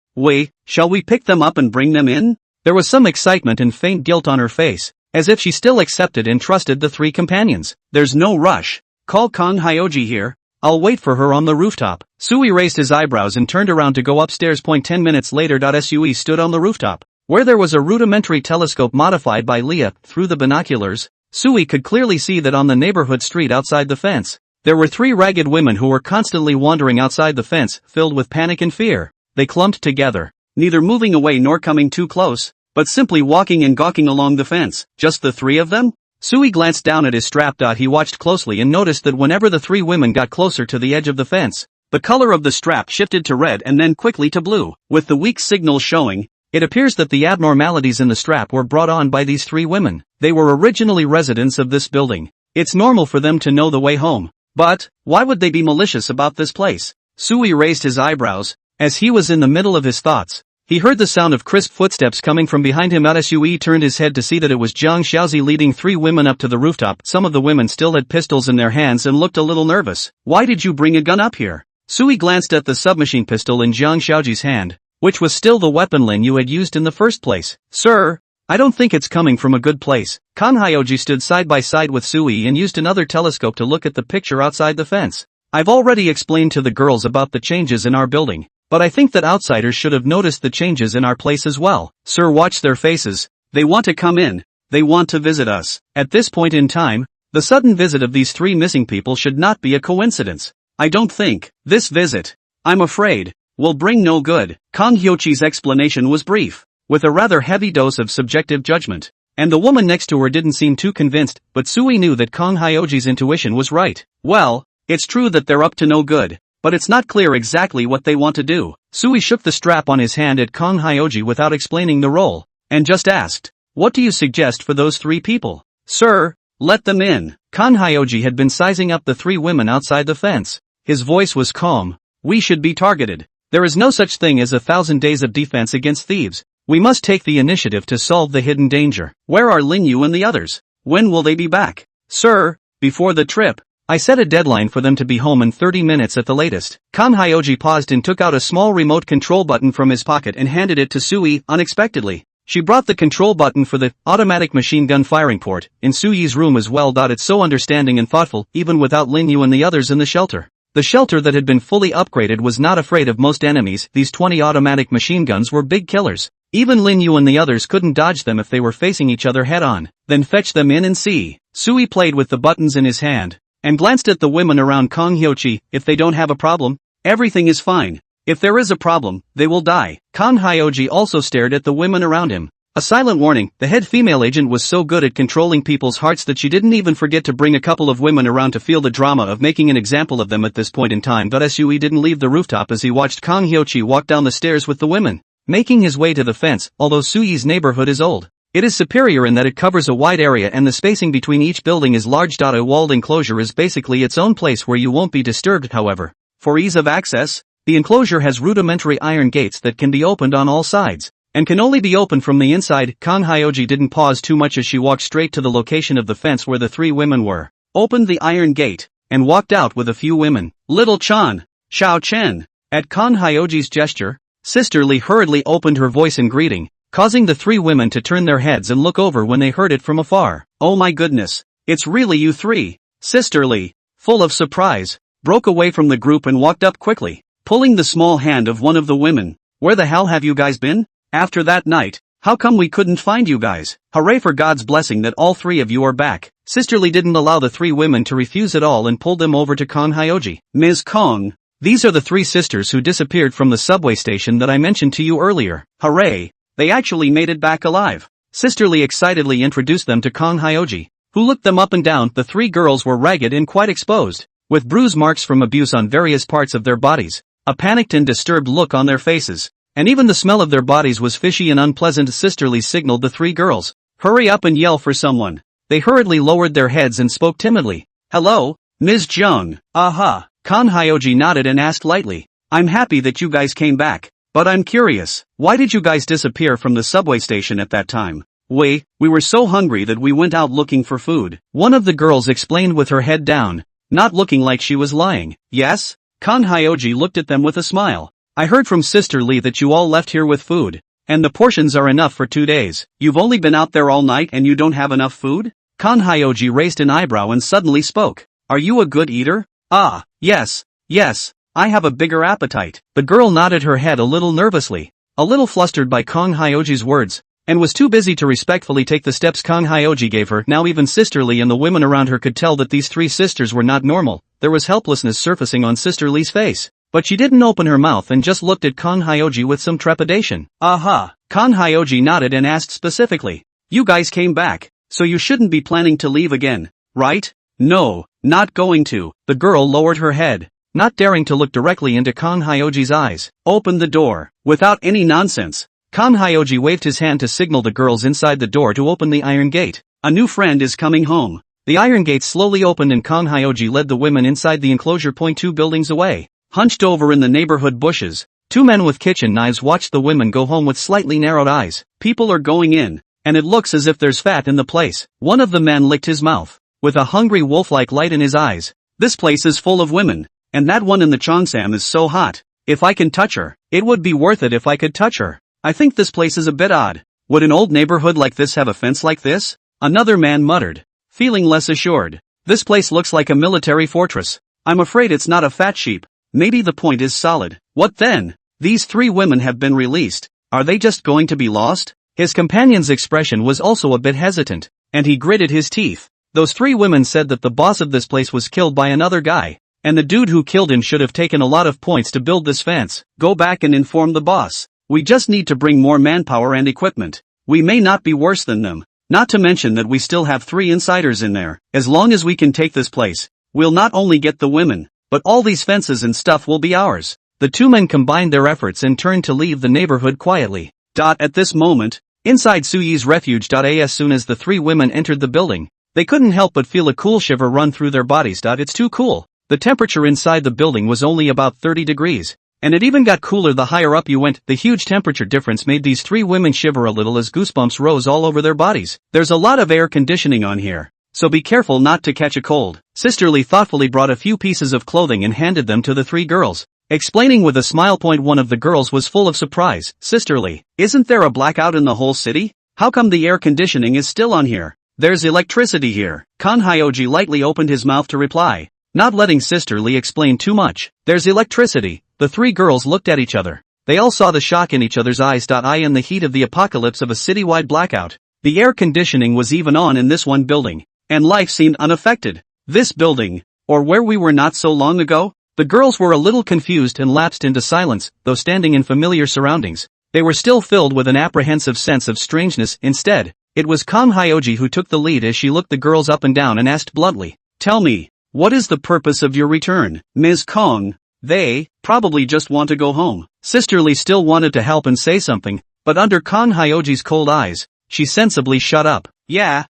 shall we pick them up and bring them in? There was some excitement and faint guilt on her face, as if she still accepted and trusted the 3 companions. There's no rush. Call Kong Hyoji here. I'll wait for her on the rooftop. Sui raised his eyebrows and turned around to go upstairs. 10 minutes later. Sui stood on the rooftop, where there was a rudimentary telescope modified by Leah. Through the binoculars, Sui could clearly see that on the neighborhood street outside the fence, there were 3 ragged women who were constantly wandering outside the fence, filled with panic and fear. They clumped together, neither moving away nor coming too close, but simply walking and gawking along the fence. Just the 3 of them? Sui glanced down at his strap. He watched closely and noticed that whenever the 3 women got closer to the edge of the fence, the color of the strap shifted to red and then quickly to blue, with the weak signal showing. It appears that the abnormalities in the strap were brought on by these 3 women. They were originally residents of this building. It's normal for them to know the way home. But, why would they be malicious about this place? Sui raised his eyebrows. As he was in the middle of his thoughts, he heard the sound of crisp footsteps coming from behind him. Sui turned his head to see that it was Jiang Xiaozi leading 3 women up to the rooftop. Some of the women still had pistols in their hands and looked a little nervous. Why did you bring a gun up here? Sui glanced at the submachine pistol in Jiang Xiaozi's hand, which was still the weapon Lin Yu had used in the first place. Sir, I don't think it's coming from a good place. Kang Hyoji stood side by side with Sui and used another telescope to look at the picture outside the fence. I've already explained to the girls about the changes in our building, but I think that outsiders should have noticed the changes in our place as well. Sir, watch their faces. They want to come in. They want to visit us. At this point in time, the sudden visit of these 3 missing people should not be a coincidence. I don't think this visit, I'm afraid, will bring no good. Kang Hyochi's explanation was brief, with a rather heavy dose of subjective judgment, and the woman next to her didn't seem too convinced, but Sui knew that Kang Hyoji's intuition was right. Well, it's true that they're up to no good, but it's not clear exactly what they want to do. Sui shook the strap on his hand at Kang Hyoji without explaining the role, and just asked, what do you suggest for those 3 people? Sir, let them in. Kang Hyoji had been sizing up the 3 women outside the fence. His voice was calm. We should be targeted. There is no such thing as 1,000 days of defense against thieves. We must take the initiative to solve the hidden danger. Where are Lin Yu and the others? When will they be back? Sir, before the trip, I set a deadline for them to be home in 30 minutes at the latest. Kang Hyoji paused and took out a small remote control button from his pocket and handed it to Sui unexpectedly. She brought the control button for the automatic machine gun firing port in Sui's room as well. It's so understanding and thoughtful, even without Lin Yu and the others in the shelter. The shelter that had been fully upgraded was not afraid of most enemies. These 20 automatic machine guns were big killers. Even Lin Yu and the others couldn't dodge them if they were facing each other head-on. Then fetch them in and see. Sui played with the buttons in his hand, and glanced at the women around Kang Hyochi. If they don't have a problem, everything is fine. If there is a problem, they will die. Kang Hyoji also stared at the women around him. A silent warning, the head female agent was so good at controlling people's hearts that she didn't even forget to bring a couple of women around to feel the drama of making an example of them at this point in time. Sui didn't leave the rooftop as he watched Kang Hyochi walk down the stairs with the women, making his way to the fence. Although Sui's neighborhood is old, it is superior in that it covers a wide area and the spacing between each building is large. A walled enclosure is basically its own place where you won't be disturbed. However, for ease of access, the enclosure has rudimentary iron gates that can be opened on all sides, and can only be opened from the inside. Kang Hyoji didn't pause too much as she walked straight to the location of the fence where the 3 women were, opened the iron gate, and walked out with a few women. Little Chan, Xiao Chen. At Kang Hyoji's gesture, Sister Li hurriedly opened her voice in greeting, causing the 3 women to turn their heads and look over when they heard it from afar. Oh my goodness, it's really you 3. Sister Li, full of surprise, broke away from the group and walked up quickly, pulling the small hand of one of the women. Where the hell have you guys been? After that night, how come we couldn't find you guys? Hooray for God's blessing that all 3 of you are back. Sister Li didn't allow the 3 women to refuse at all and pulled them over to Kang Hyoji. Ms. Kong, these are the 3 sisters who disappeared from the subway station that I mentioned to you earlier. Hooray, they actually made it back alive. Sister Li excitedly introduced them to Kang Hyoji, who looked them up and down. The 3 girls were ragged and quite exposed, with bruise marks from abuse on various parts of their bodies, a panicked and disturbed look on their faces, and even the smell of their bodies was fishy and unpleasant. Sister Li signaled the 3 girls, hurry up and yell for someone. They hurriedly lowered their heads and spoke timidly. Hello, Ms. Jung. Aha. Kang Hyoji nodded and asked lightly, I'm happy that you guys came back, but I'm curious, why did you guys disappear from the subway station at that time? We were so hungry that we went out looking for food. One of the girls explained with her head down, not looking like she was lying. Yes? Kang Hyoji looked at them with a smile. I heard from Sister Li that you all left here with food, and the portions are enough for 2 days. You've only been out there all night and you don't have enough food? Kang Hyoji raised an eyebrow and suddenly spoke. Are you a good eater? Ah, yes, yes, I have a bigger appetite. The girl nodded her head a little nervously, a little flustered by Kong Hyoji's words, and was too busy to respectfully take the steps Kong Hyoji gave her. Now even Sister Lee and the women around her could tell that these three sisters were not normal. There was helplessness surfacing on Sister Lee's face, but she didn't open her mouth and just looked at Kong Hyoji with some trepidation. Aha! Kong Hyoji nodded and asked specifically, "You guys came back, so you shouldn't be planning to leave again, right?" "No, not going to." The girl lowered her head, not daring to look directly into Kong Hyoji's eyes. "Open the door." Without any nonsense, Kong Hyoji waved his hand to signal the girls inside the door to open the iron gate. "A new friend is coming home." The iron gate slowly opened and Kong Hyoji led the women inside the enclosure. 2 buildings away, hunched over in the neighborhood bushes, two men with kitchen knives watched the women go home with slightly narrowed eyes. "People are going in, and it looks as if there's fat in the place." One of the men licked his mouth, with a hungry wolf-like light in his eyes. "This place is full of women, and that one in the Cheongsam is so hot. If I can touch her, it would be worth it if I could touch her. I think this place is a bit odd. Would an old neighborhood like this have a fence like this?" Another man muttered, feeling less assured. "This place looks like a military fortress. I'm afraid it's not a fat sheep. Maybe the point is solid." "What then? These 3 women have been released. Are they just going to be lost?" His companion's expression was also a bit hesitant, and he gritted his teeth. "Those 3 women said that the boss of this place was killed by another guy, and the dude who killed him should have taken a lot of points to build this fence." "Go back and inform the boss. We just need to bring more manpower and equipment. We may not be worse than them. Not to mention that we still have 3 insiders in there. As long as we can take this place, we'll not only get the women, but all these fences and stuff will be ours." The 2 men combined their efforts and turned to leave the neighborhood quietly. At this moment, inside Suyi's refuge. As soon as the 3 women entered the building, they couldn't help but feel a cool shiver run through their bodies. It's too cool. The temperature inside the building was only about 30 degrees. And it even got cooler the higher up you went. The huge temperature difference made these 3 women shiver a little as goosebumps rose all over their bodies. "There's a lot of air conditioning on here, so be careful not to catch a cold." Sister Lee thoughtfully brought a few pieces of clothing and handed them to the 3 girls, explaining with a smile. One of the girls was full of surprise. "Sister Lee, isn't there a blackout in the whole city? How come the air conditioning is still on here?" "There's electricity here." Kong Hyoji lightly opened his mouth to reply, not letting Sister Lee explain too much. "There's electricity." The 3 girls looked at each other. They all saw the shock in each other's eyes. In the heat of the apocalypse of a citywide blackout, the air conditioning was even on in this one building, and life seemed unaffected. This building, or where we were not so long ago? The girls were a little confused and lapsed into silence. Though standing in familiar surroundings, they were still filled with an apprehensive sense of strangeness. Instead, it was Kong Hyoji who took the lead as she looked the girls up and down and asked bluntly, "Tell me, what is the purpose of your return, Ms. Kong?" "They probably just want to go home." Sister Lee still wanted to help and say something, but under Kong Hyoji's cold eyes, she sensibly shut up. Yeah,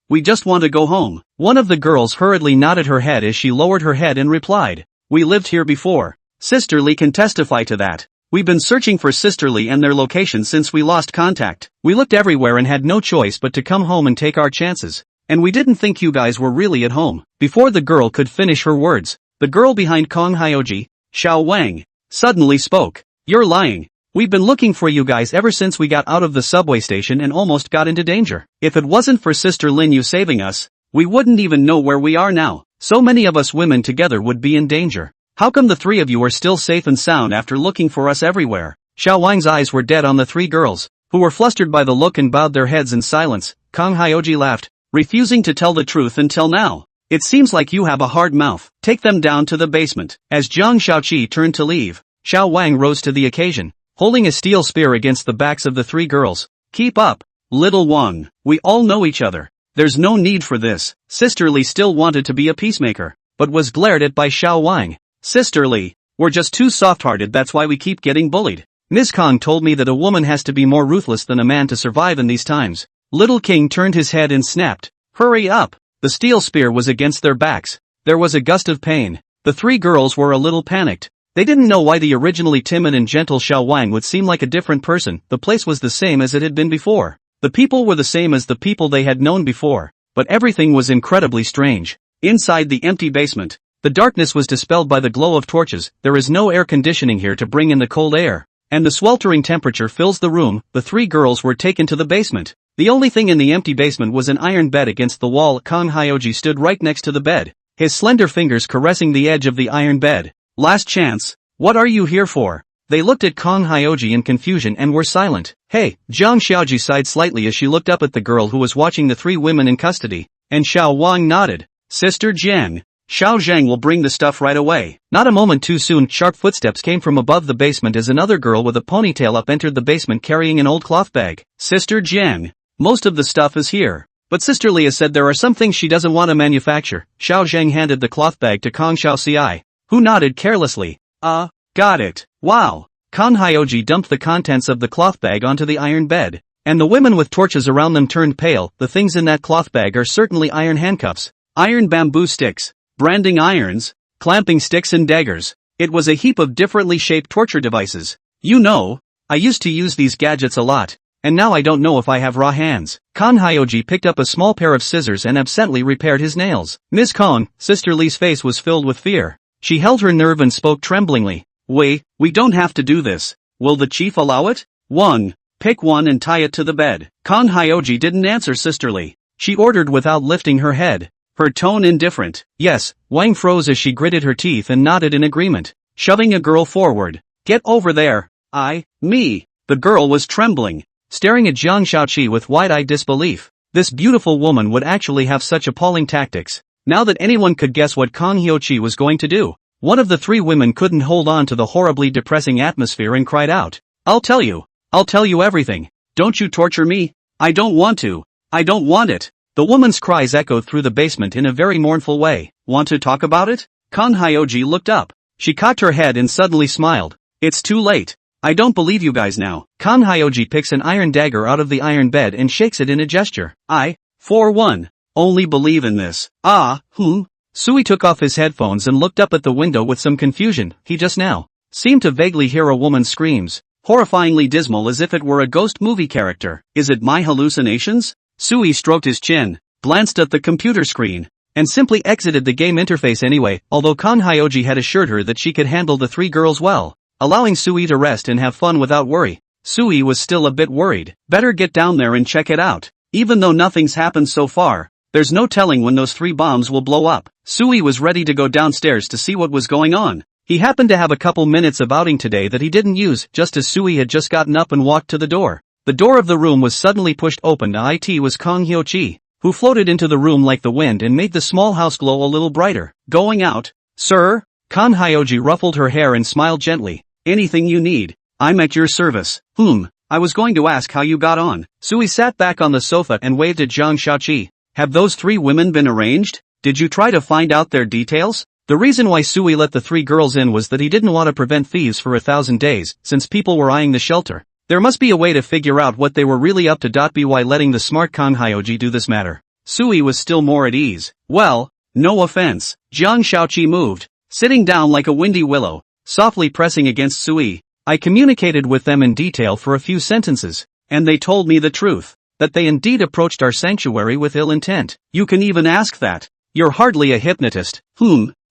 we just want to go home." One of the girls hurriedly nodded her head as she lowered her head and replied, "We lived here before. Sister Lee can testify to that. We've been searching for Sister Lee and their location since we lost contact. We looked everywhere and had no choice but to come home and take our chances. And we didn't think you guys were really at home." Before the girl could finish her words, the girl behind Kong Hyoji, Xiao Wang, suddenly spoke. "You're lying. We've been looking for you guys ever since we got out of the subway station and almost got into danger. If it wasn't for Sister Lin Yu saving us, we wouldn't even know where we are now. So many of us women together would be in danger. How come the 3 of you are still safe and sound after looking for us everywhere?" Xiao Wang's eyes were dead on the 3 girls, who were flustered by the look and bowed their heads in silence. Kong Hyoji laughed, refusing to tell the truth until now. "It seems like you have a hard mouth. Take them down to the basement." As Zhang Xiaoqi turned to leave, Xiao Wang rose to the occasion, holding a steel spear against the backs of the 3 girls. "Keep up, little Wang. We all know each other. There's no need for this." Sister Lee still wanted to be a peacemaker, but was glared at by Xiao Wang. "Sister Lee, we're just too soft-hearted. That's why we keep getting bullied. Ms. Kong told me that a woman has to be more ruthless than a man to survive in these times." Little King turned his head and snapped, "Hurry up." The steel spear was against their backs. There was a gust of pain. The 3 girls were a little panicked. They didn't know why the originally timid and gentle Xiao Wang would seem like a different person. The place was the same as it had been before. The people were the same as the people they had known before, but everything was incredibly strange. Inside the empty basement, the darkness was dispelled by the glow of torches. There is no air conditioning here to bring in the cold air, and the sweltering temperature fills the room. The 3 girls were taken to the basement. The only thing in the empty basement was an iron bed against the wall. Kong Hyoji stood right next to the bed, his slender fingers caressing the edge of the iron bed. Last chance. What are you here for? They looked at Kang Hyoji in confusion and were silent. Hey, Jiang Xiaoji sighed slightly as she looked up at the girl who was watching the three women in custody, and Xiao Wang nodded. Sister Jiang. Xiao Zhang will bring the stuff right away. Not a moment too soon, sharp footsteps came from above the basement as another girl with a ponytail up entered the basement carrying an old cloth bag. Sister Jiang. Most of the stuff is here. But Sister Leah said there are some things she doesn't want to manufacture. Xiao Zhang handed the cloth bag to Kang Xiaoci, who nodded carelessly. Got it. Wow. Kang Hyoji dumped the contents of the cloth bag onto the iron bed, and the women with torches around them turned pale. The things in that cloth bag are certainly iron handcuffs, iron bamboo sticks, branding irons, clamping sticks and daggers. It was a heap of differently shaped torture devices. You know, I used to use these gadgets a lot, and now I don't know if I have raw hands. Kang Hyoji picked up a small pair of scissors and absently repaired his nails. Ms. Kang, Sister Lee's face was filled with fear. She held her nerve and spoke tremblingly. We don't have to do this. Will the chief allow it? Pick one and tie it to the bed. Kang Hyoji didn't answer Sister Lee. She ordered without lifting her head, her tone indifferent. Yes, Wang froze as she gritted her teeth and nodded in agreement, shoving a girl forward. Get over there. Me. The girl was trembling, staring at Jiang Xiaoqi with wide-eyed disbelief. This beautiful woman would actually have such appalling tactics. Now that anyone could guess what Kang Hyoji was going to do, one of the three women couldn't hold on to the horribly depressing atmosphere and cried out. I'll tell you everything. Don't you torture me. I don't want to. I don't want it. The woman's cries echoed through the basement in a very mournful way. Want to talk about it? Kang Hyoji looked up. She cocked her head and suddenly smiled. It's too late. I don't believe you guys now. Kang Hyoji picks an iron dagger out of the iron bed and shakes it in a gesture. I, for one, only believe in this. Sui took off his headphones and looked up at the window with some confusion. He just now seemed to vaguely hear a woman's screams, horrifyingly dismal as if it were a ghost movie character. Is it my hallucinations? Sui stroked his chin, glanced at the computer screen, and simply exited the game interface anyway, although Kang Hyoji had assured her that she could handle the three girls well, allowing Sui to rest and have fun without worry. Sui was still a bit worried. Better get down there and check it out. Even though nothing's happened so far, there's no telling when those three bombs will blow up. Sui was ready to go downstairs to see what was going on. He happened to have a couple minutes of outing today that he didn't use. Just as Sui had just gotten up and walked to the door, the door of the room was suddenly pushed open. It was Kang Hyoji, who floated into the room like the wind and made the small house glow a little brighter. Going out, sir? Kang Hyoji ruffled her hair and smiled gently. Anything you need, I'm at your service. I was going to ask how you got on. Sui sat back on the sofa and waved at Jiang Xiaoqi. Have those three women been arranged? Did you try to find out their details? The reason why Sui let the three girls in was that he didn't want to prevent thieves for 1,000 days, since people were eyeing the shelter. There must be a way to figure out what they were really up to. By letting the smart Kang Hyoji do this matter, Sui was still more at ease. Well, no offense. Jiang Xiaoqi moved, sitting down like a windy willow, softly pressing against Sui. I communicated with them in detail for a few sentences, and they told me the truth, that they indeed approached our sanctuary with ill intent. You can even ask that. You're hardly a hypnotist.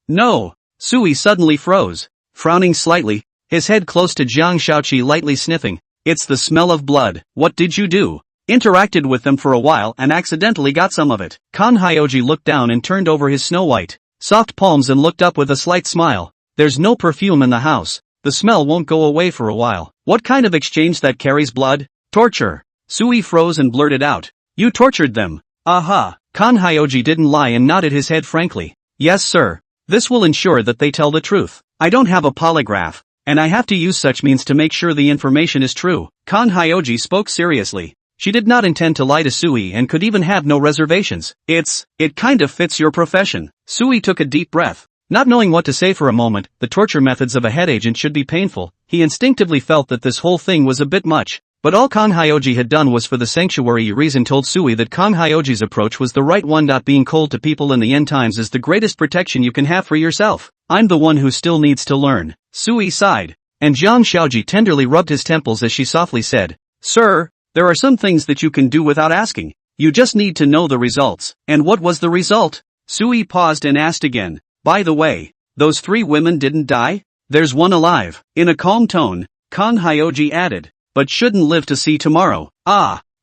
No. Sui suddenly froze, frowning slightly, his head close to Jiang Xiaoqi, lightly sniffing. It's the smell of blood. What did you do? Interacted with them for a while and accidentally got some of it. Kang Hyoji looked down and turned over his snow-white, soft palms and looked up with a slight smile. There's no perfume in the house. The smell won't go away for a while. What kind of exchange that carries blood? Torture. Sui froze and blurted out. You tortured them. Aha. Kang Hyoji didn't lie and nodded his head frankly. Yes sir. This will ensure that they tell the truth. I don't have a polygraph, and I have to use such means to make sure the information is true. Kang Hyoji spoke seriously. She did not intend to lie to Sui and could even have no reservations. It kind of fits your profession. Sui took a deep breath. Not knowing what to say for a moment, the torture methods of a head agent should be painful. He instinctively felt that this whole thing was a bit much. But all Kang Hyoji had done was for the sanctuary reason told Sui that Kang Hyoji's approach was the right one. Being cold to people in the end times is the greatest protection you can have for yourself. I'm the one who still needs to learn. Sui sighed, and Jiang Xiaoji tenderly rubbed his temples as she softly said, Sir, there are some things that you can do without asking. You just need to know the results. And what was the result? Sui paused and asked again. By the way, those three women didn't die? There's one alive. In a calm tone, Kang Hyoji added. But shouldn't live to see tomorrow.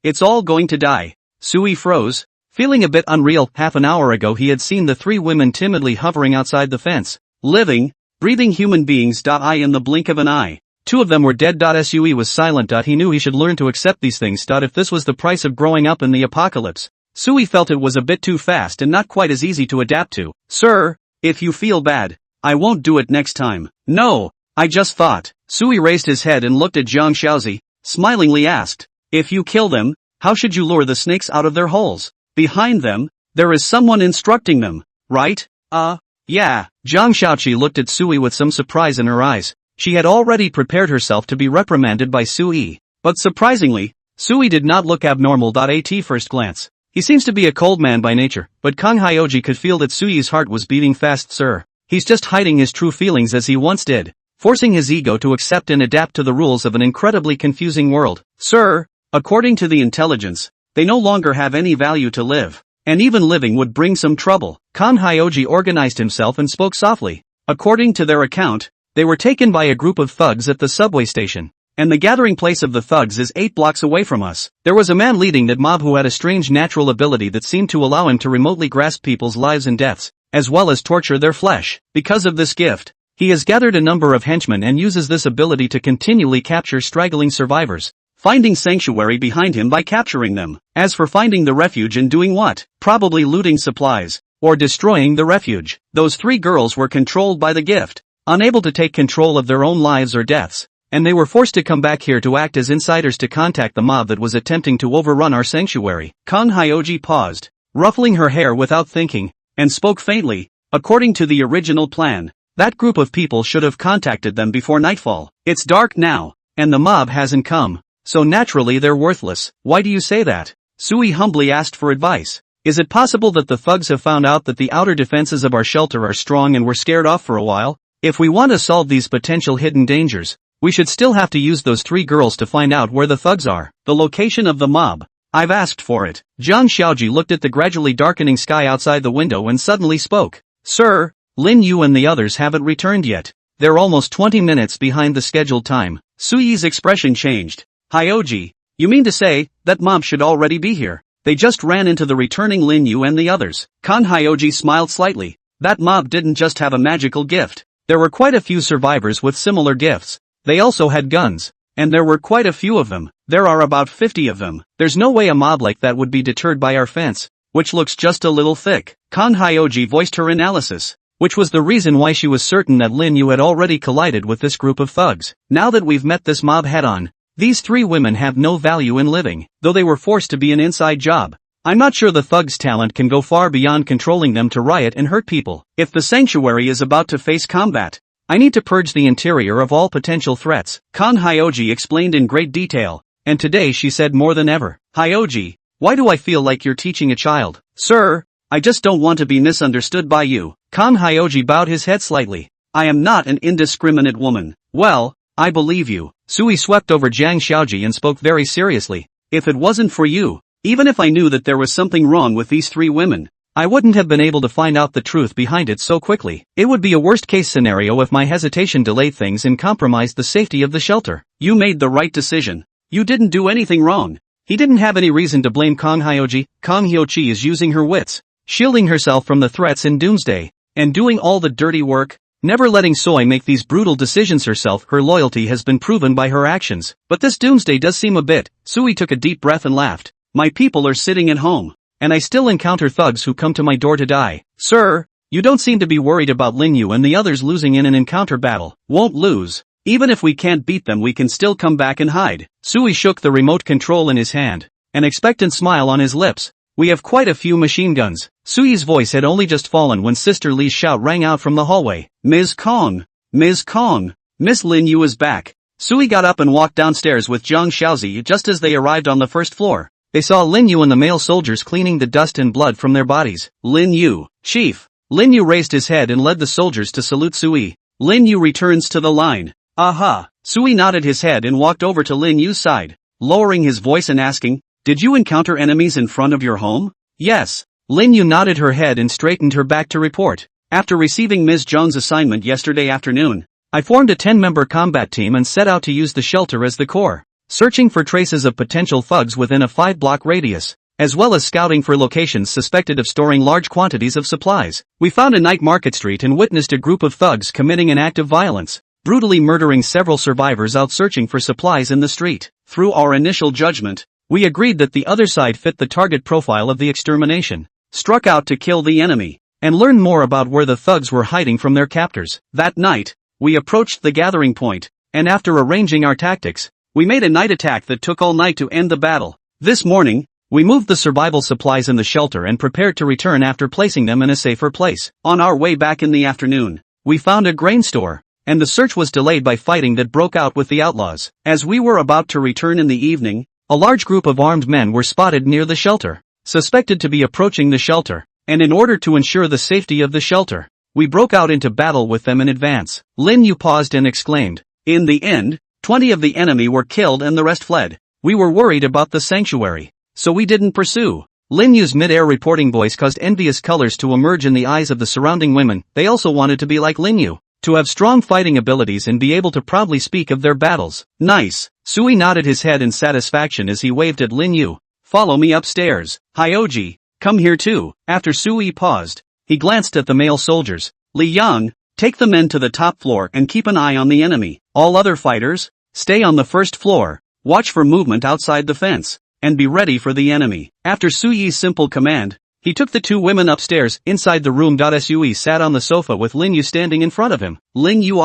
It's all going to die. Sui froze, Feeling a bit unreal, half an hour ago he had seen the three women timidly hovering outside the fence. Living, breathing human beings. In the blink of an eye. Two of them were dead. Sui was silent. He knew he should learn to accept these things. If this was the price of growing up in the apocalypse. Sui felt it was a bit too fast and not quite as easy to adapt to. Sir, if you feel bad, I won't do it next time. No, I just thought. Sui raised his head and looked at Zhang Xiaozi, smilingly asked, if you kill them, how should you lure the snakes out of their holes? Behind them, there is someone instructing them, right? Yeah. Zhang Xiaoqi looked at Sui with some surprise in her eyes. She had already prepared herself to be reprimanded by Sui. But surprisingly, Sui did not look abnormal. At first glance. He seems to be a cold man by nature, but Kang Hyoji could feel that Sui's heart was beating fast. Sir, he's just hiding his true feelings as he once did, forcing his ego to accept and adapt to the rules of an incredibly confusing world. Sir, according to the intelligence, they no longer have any value to live, and even living would bring some trouble. Kang Hyoji organized himself and spoke softly. According to their account, they were taken by a group of thugs at the subway station. And the gathering place of the thugs is 8 blocks away from us. There was a man leading that mob who had a strange natural ability that seemed to allow him to remotely grasp people's lives and deaths, as well as torture their flesh. Because of this gift, he has gathered a number of henchmen and uses this ability to continually capture straggling survivors, finding sanctuary behind him by capturing them. As for finding the refuge and doing what? Probably looting supplies, or destroying the refuge. Those 3 girls were controlled by the gift, unable to take control of their own lives or deaths. And they were forced to come back here to act as insiders to contact the mob that was attempting to overrun our sanctuary. Kang Hyoji paused, ruffling her hair without thinking, and spoke faintly. According to the original plan, that group of people should have contacted them before nightfall. It's dark now, and the mob hasn't come, so naturally they're worthless. Why do you say that? Sui humbly asked for advice. Is it possible that the thugs have found out that the outer defenses of our shelter are strong and were scared off for a while? If we want to solve these potential hidden dangers, we should still have to use those 3 girls to find out where the thugs are. The location of the mob. I've asked for it. Zhang Xiaoji looked at the gradually darkening sky outside the window and suddenly spoke. Sir, Lin Yu and the others haven't returned yet. They're almost 20 minutes behind the scheduled time. Sui's expression changed. Hyoji, you mean to say, that mob should already be here? They just ran into the returning Lin Yu and the others. Kang Hyoji smiled slightly. That mob didn't just have a magical gift. There were quite a few survivors with similar gifts. They also had guns, and there were quite a few of them. There are about 50 of them. There's no way a mob like that would be deterred by our fence, which looks just a little thick. Kang Hyoji voiced her analysis, which was the reason why she was certain that Lin Yu had already collided with this group of thugs. Now that we've met this mob head-on, these 3 women have no value in living, though they were forced to be an inside job. I'm not sure the thugs' talent can go far beyond controlling them to riot and hurt people. If the sanctuary is about to face combat, I need to purge the interior of all potential threats. Kang Hyoji explained in great detail, and today she said more than ever. Hyoji, why do I feel like you're teaching a child? Sir, I just don't want to be misunderstood by you. Kang Hyoji bowed his head slightly. I am not an indiscriminate woman. Well, I believe you. Sui swept over Zhang Xiaoji and spoke very seriously. If it wasn't for you, even if I knew that there was something wrong with these 3 women, I wouldn't have been able to find out the truth behind it so quickly. It would be a worst-case scenario if my hesitation delayed things and compromised the safety of the shelter. You made the right decision. You didn't do anything wrong. He didn't have any reason to blame Kang Hyoji. Kang Hyoji is using her wits, shielding herself from the threats in Doomsday, and doing all the dirty work, never letting Soi make these brutal decisions herself. Her loyalty has been proven by her actions. But this Doomsday does seem a bit. Sui took a deep breath and laughed. My people are sitting at home, and I still encounter thugs who come to my door to die. Sir, you don't seem to be worried about Lin Yu and the others losing in an encounter battle. Won't lose. Even if we can't beat them, we can still come back and hide. Sui shook the remote control in his hand, an expectant smile on his lips. We have quite a few machine guns. Sui's voice had only just fallen when Sister Li's shout rang out from the hallway. Ms. Kong! Ms. Kong! Miss Lin Yu is back. Sui got up and walked downstairs with Zhang Xiaozi. Just as they arrived on the first floor, they saw Lin Yu and the male soldiers cleaning the dust and blood from their bodies. Lin Yu, Chief. Lin Yu raised his head and led the soldiers to salute Sui. Lin Yu returns to the line. Aha. Sui nodded his head and walked over to Lin Yu's side, lowering his voice and asking, did you encounter enemies in front of your home? Yes. Lin Yu nodded her head and straightened her back to report. After receiving Ms. Zhang's assignment yesterday afternoon, I formed a 10-member combat team and set out to use the shelter as the core, searching for traces of potential thugs within a 5-block radius. as well as scouting for locations suspected of storing large quantities of supplies. We found a night market street and witnessed a group of thugs committing an act of violence, brutally murdering several survivors out searching for supplies in the street. Through our initial judgment, we agreed that the other side fit the target profile of the extermination, struck out to kill the enemy, and learn more about where the thugs were hiding from their captors. That night, we approached the gathering point, and after arranging our tactics, we made a night attack that took all night to end the battle. This morning, we moved the survival supplies in the shelter and prepared to return after placing them in a safer place. On our way back in the afternoon, we found a grain store, and the search was delayed by fighting that broke out with the outlaws. As we were about to return in the evening, a large group of armed men were spotted near the shelter, suspected to be approaching the shelter, and in order to ensure the safety of the shelter, we broke out into battle with them in advance. Lin Yu paused and exclaimed, "In the end, 20 of the enemy were killed and the rest fled. We were worried about the sanctuary, so we didn't pursue." Lin Yu's mid-air reporting voice caused envious colors to emerge in the eyes of the surrounding women. They also wanted to be like Lin Yu, to have strong fighting abilities and be able to proudly speak of their battles. Nice. Sui nodded his head in satisfaction as he waved at Lin Yu. "Follow me upstairs. Hyoji, come here too." After Sui paused, he glanced at the male soldiers. "Li Yang, take the men to the top floor and keep an eye on the enemy. All other fighters, stay on the first floor, watch for movement outside the fence, and be ready for the enemy." After Sui's simple command, he took the two women upstairs. Inside the room, Sui sat on the sofa with Lin Yu standing in front of him. "Lin Yu,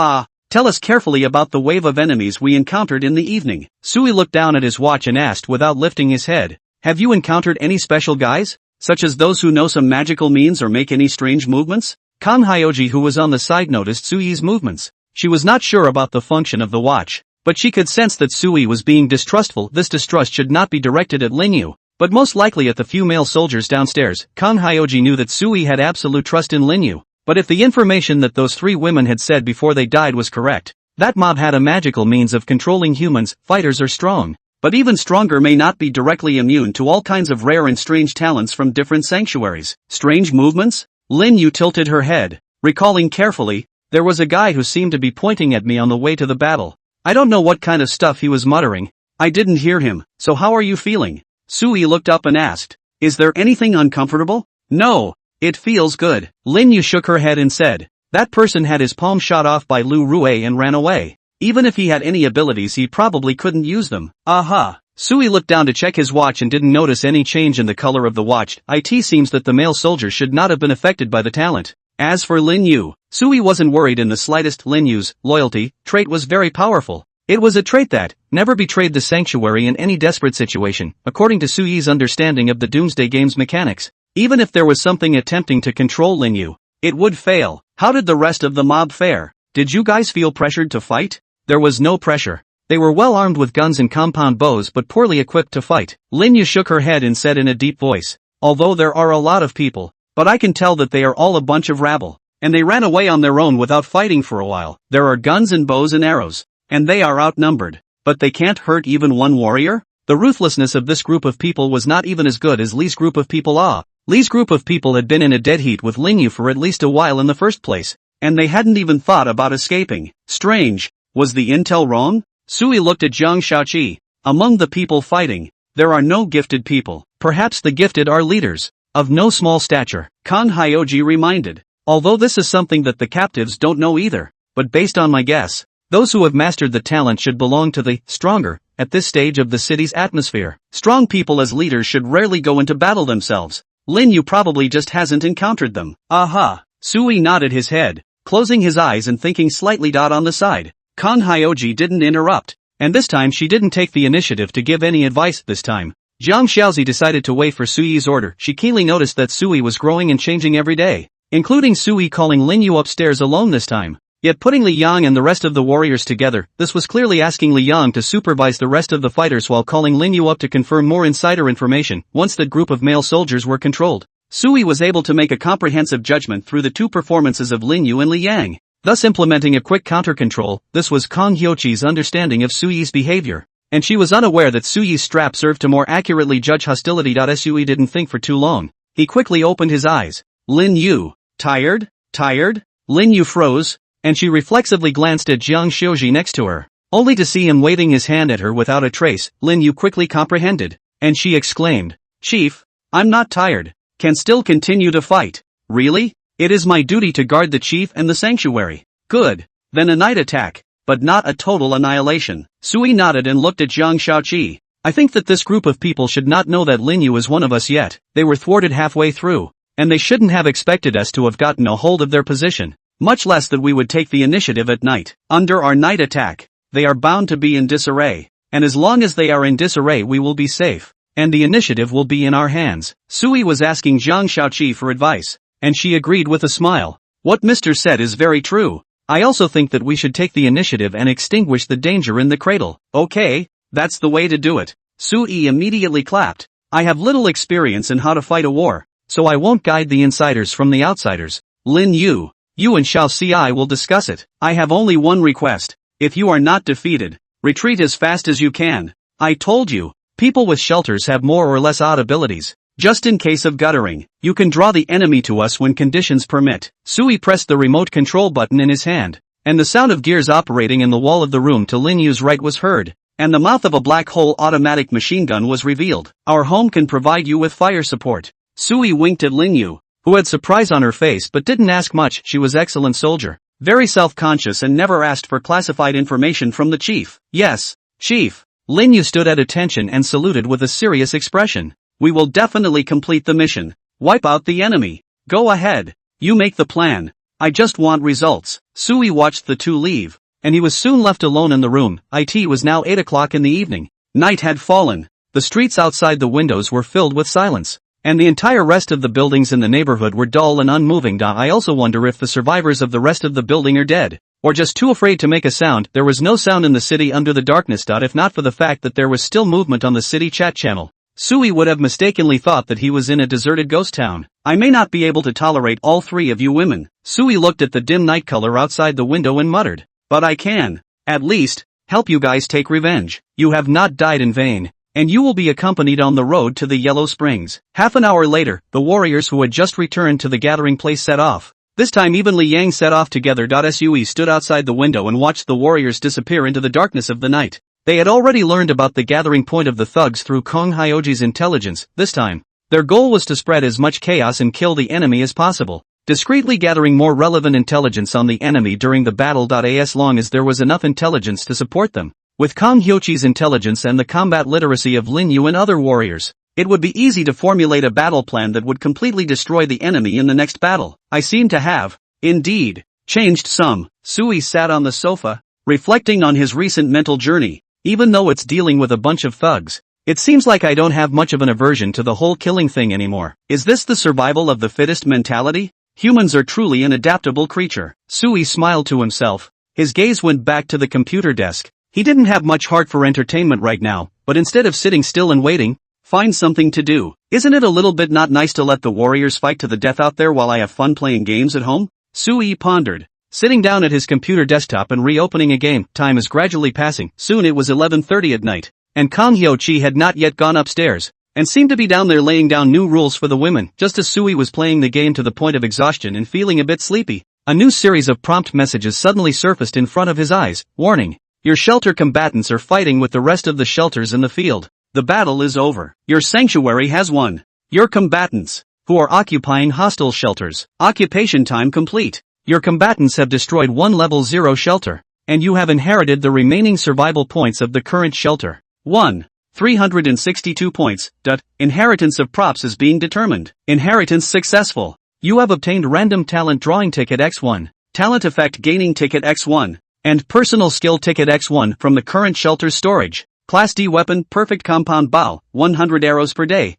tell us carefully about the wave of enemies we encountered in the evening." Sui looked down at his watch and asked without lifting his head, "Have you encountered any special guys, such as those who know some magical means or make any strange movements?" Kang Hyoji, who was on the side, noticed Sui's movements. She was not sure about the function of the watch, but she could sense that Sui was being distrustful. This distrust should not be directed at Lin Yu, but most likely at the few male soldiers downstairs. Kang Hyoji knew that Sui had absolute trust in Lin Yu, but if the information that those three women had said before they died was correct, that mob had a magical means of controlling humans. Fighters are strong, but even stronger may not be directly immune to all kinds of rare and strange talents from different sanctuaries. Strange movements? Lin Yu tilted her head, recalling carefully, "There was a guy who seemed to be pointing at me on the way to the battle. I don't know what kind of stuff he was muttering. I didn't hear him. So how are you feeling?" Sui looked up and asked, "Is there anything uncomfortable?" "No, it feels good." Lin Yu shook her head and said, "That person had his palm shot off by Lu Rue and ran away. Even if he had any abilities, he probably couldn't use them." "Aha." Sui looked down to check his watch and didn't notice any change in the color of the watch. It seems that the male soldier should not have been affected by the talent. As for Lin Yu, Sui wasn't worried in the slightest. Lin Yu's loyalty trait was very powerful. It was a trait that never betrayed the sanctuary in any desperate situation, according to Sui's understanding of the Doomsday Game's mechanics. Even if there was something attempting to control Lin Yu, it would fail. How did the rest of the mob fare? Did you guys feel pressured to fight? There was no pressure. They were well armed with guns and compound bows but poorly equipped to fight. Lin Yu shook her head and said in a deep voice, "Although there are a lot of people, but I can tell that they are all a bunch of rabble, and they ran away on their own without fighting for a while. There are guns and bows and arrows, and they are outnumbered, but they can't hurt even one warrior?" The ruthlessness of this group of people was not even as good as Li's group of people. Li's group of people had been in a dead heat with Lin Yu for at least a while in the first place, and they hadn't even thought about escaping. Strange. Was the intel wrong? Sui looked at Zhang Shaoqi. Among the people fighting, there are no gifted people. Perhaps the gifted are leaders, of no small stature. Kang Hyoji reminded. Although this is something that the captives don't know either, but based on my guess, those who have mastered the talent should belong to the stronger. At this stage of the city's atmosphere, strong people as leaders should rarely go into battle themselves. Lin Yu probably just hasn't encountered them. Aha. Sui nodded his head, closing his eyes and thinking slightly. On the side, Kang Hyoji didn't interrupt, and this time she didn't take the initiative to give any advice. This time, Zhang Xiaozi decided to wait for Sui's order. She keenly noticed that Sui was growing and changing every day, including Sui calling Lin Yu upstairs alone this time. Yet putting Li Yang and the rest of the warriors together, this was clearly asking Li Yang to supervise the rest of the fighters while calling Lin Yu up to confirm more insider information. Once that group of male soldiers were controlled, Sui was able to make a comprehensive judgment through the two performances of Lin Yu and Li Yang, thus implementing a quick counter-control. This was Kang Hyochi's understanding of Sui's behavior, and she was unaware that Sui's strap served to more accurately judge hostility. Sui didn't think for too long. He quickly opened his eyes. "Lin Yu, tired? Tired?" Lin Yu froze, and she reflexively glanced at Zhang Xiaoji next to her, only to see him waving his hand at her without a trace. Lin Yu quickly comprehended, and she exclaimed, Chief, I'm not tired. Can still continue to fight. Really? It is my duty to guard the chief and the sanctuary. Good. Then a night attack. But not a total annihilation. Sui nodded and looked at Zhang Shaoqi. I think that this group of people should not know that Lin Yu is one of us yet. They were thwarted halfway through. And they shouldn't have expected us to have gotten a hold of their position. Much less that we would take the initiative at night. Under our night attack, they are bound to be in disarray. And as long as they are in disarray we will be safe. And the initiative will be in our hands. Sui was asking Zhang Shaoqi for advice. And she agreed with a smile. What Mr. said is very true. I also think that we should take the initiative and extinguish the danger in the cradle. Okay, that's the way to do it. Sui immediately clapped. I have little experience in how to fight a war, so I won't guide the insiders from the outsiders. Lin Yu, you and Xiao Ci will discuss it. I have only one request. If you are not defeated, retreat as fast as you can. I told you, people with shelters have more or less odd abilities. Just in case of guttering, you can draw the enemy to us when conditions permit. Sui pressed the remote control button in his hand, and the sound of gears operating in the wall of the room to Lin Yu's right was heard, and the mouth of a black hole automatic machine gun was revealed. Our home can provide you with fire support. Sui winked at Lin Yu, who had surprise on her face but didn't ask much. She was excellent soldier, very self-conscious and never asked for classified information from the chief. Yes, chief. Lin Yu stood at attention and saluted with a serious expression. We will definitely complete the mission. Wipe out the enemy. Go ahead. You make the plan. I just want results. Sui watched the two leave, and he was soon left alone in the room. It was now 8 o'clock in the evening. Night had fallen. The streets outside the windows were filled with silence, and the entire rest of the buildings in the neighborhood were dull and unmoving. I also wonder if the survivors of the rest of the building are dead, or just too afraid to make a sound. There was no sound in the city under the darkness. If not for the fact that there was still movement on the city chat channel, Sui would have mistakenly thought that he was in a deserted ghost town. I may not be able to tolerate all three of you women. Sui looked at the dim night color outside the window and muttered. But I can, at least, help you guys take revenge. You have not died in vain, and you will be accompanied on the road to the Yellow Springs. Half an hour later, the warriors who had just returned to the gathering place set off. This time even Li Yang set off together. Sui stood outside the window and watched the warriors disappear into the darkness of the night. They had already learned about the gathering point of the thugs through Kong Hyoji's intelligence. This time, their goal was to spread as much chaos and kill the enemy as possible, discreetly gathering more relevant intelligence on the enemy during the battle. As long as there was enough intelligence to support them, with Kong Hyoji's intelligence and the combat literacy of Lin Yu and other warriors, it would be easy to formulate a battle plan that would completely destroy the enemy in the next battle. I seem to have, indeed, changed some. Sui sat on the sofa, reflecting on his recent mental journey. Even though it's dealing with a bunch of thugs, it seems like I don't have much of an aversion to the whole killing thing anymore. Is this the survival of the fittest mentality? Humans are truly an adaptable creature. Sui smiled to himself. His gaze went back to the computer desk. He didn't have much heart for entertainment right now, but instead of sitting still and waiting, find something to do. Isn't it a little bit not nice to let the warriors fight to the death out there while I have fun playing games at home? Sui pondered, sitting down at his computer desktop and reopening a game. Time is gradually passing. Soon it was 11:30 at night, and Kong Hyoji had not yet gone upstairs, and seemed to be down there laying down new rules for the women. Just as Sui was playing the game to the point of exhaustion and feeling a bit sleepy, a new series of prompt messages suddenly surfaced in front of his eyes. Warning. Your shelter combatants are fighting with the rest of the shelters in the field. The battle is over. Your sanctuary has won. Your combatants, who are occupying hostile shelters, occupation time complete. Your combatants have destroyed one level 0 shelter, and you have inherited the remaining survival points of the current shelter. 1. 362 points. Inheritance of props is being determined. Inheritance successful. You have obtained random talent drawing ticket X1, talent effect gaining ticket X1, and personal skill ticket X1 from the current shelter's storage. Class D weapon perfect compound bow, 100 arrows per day.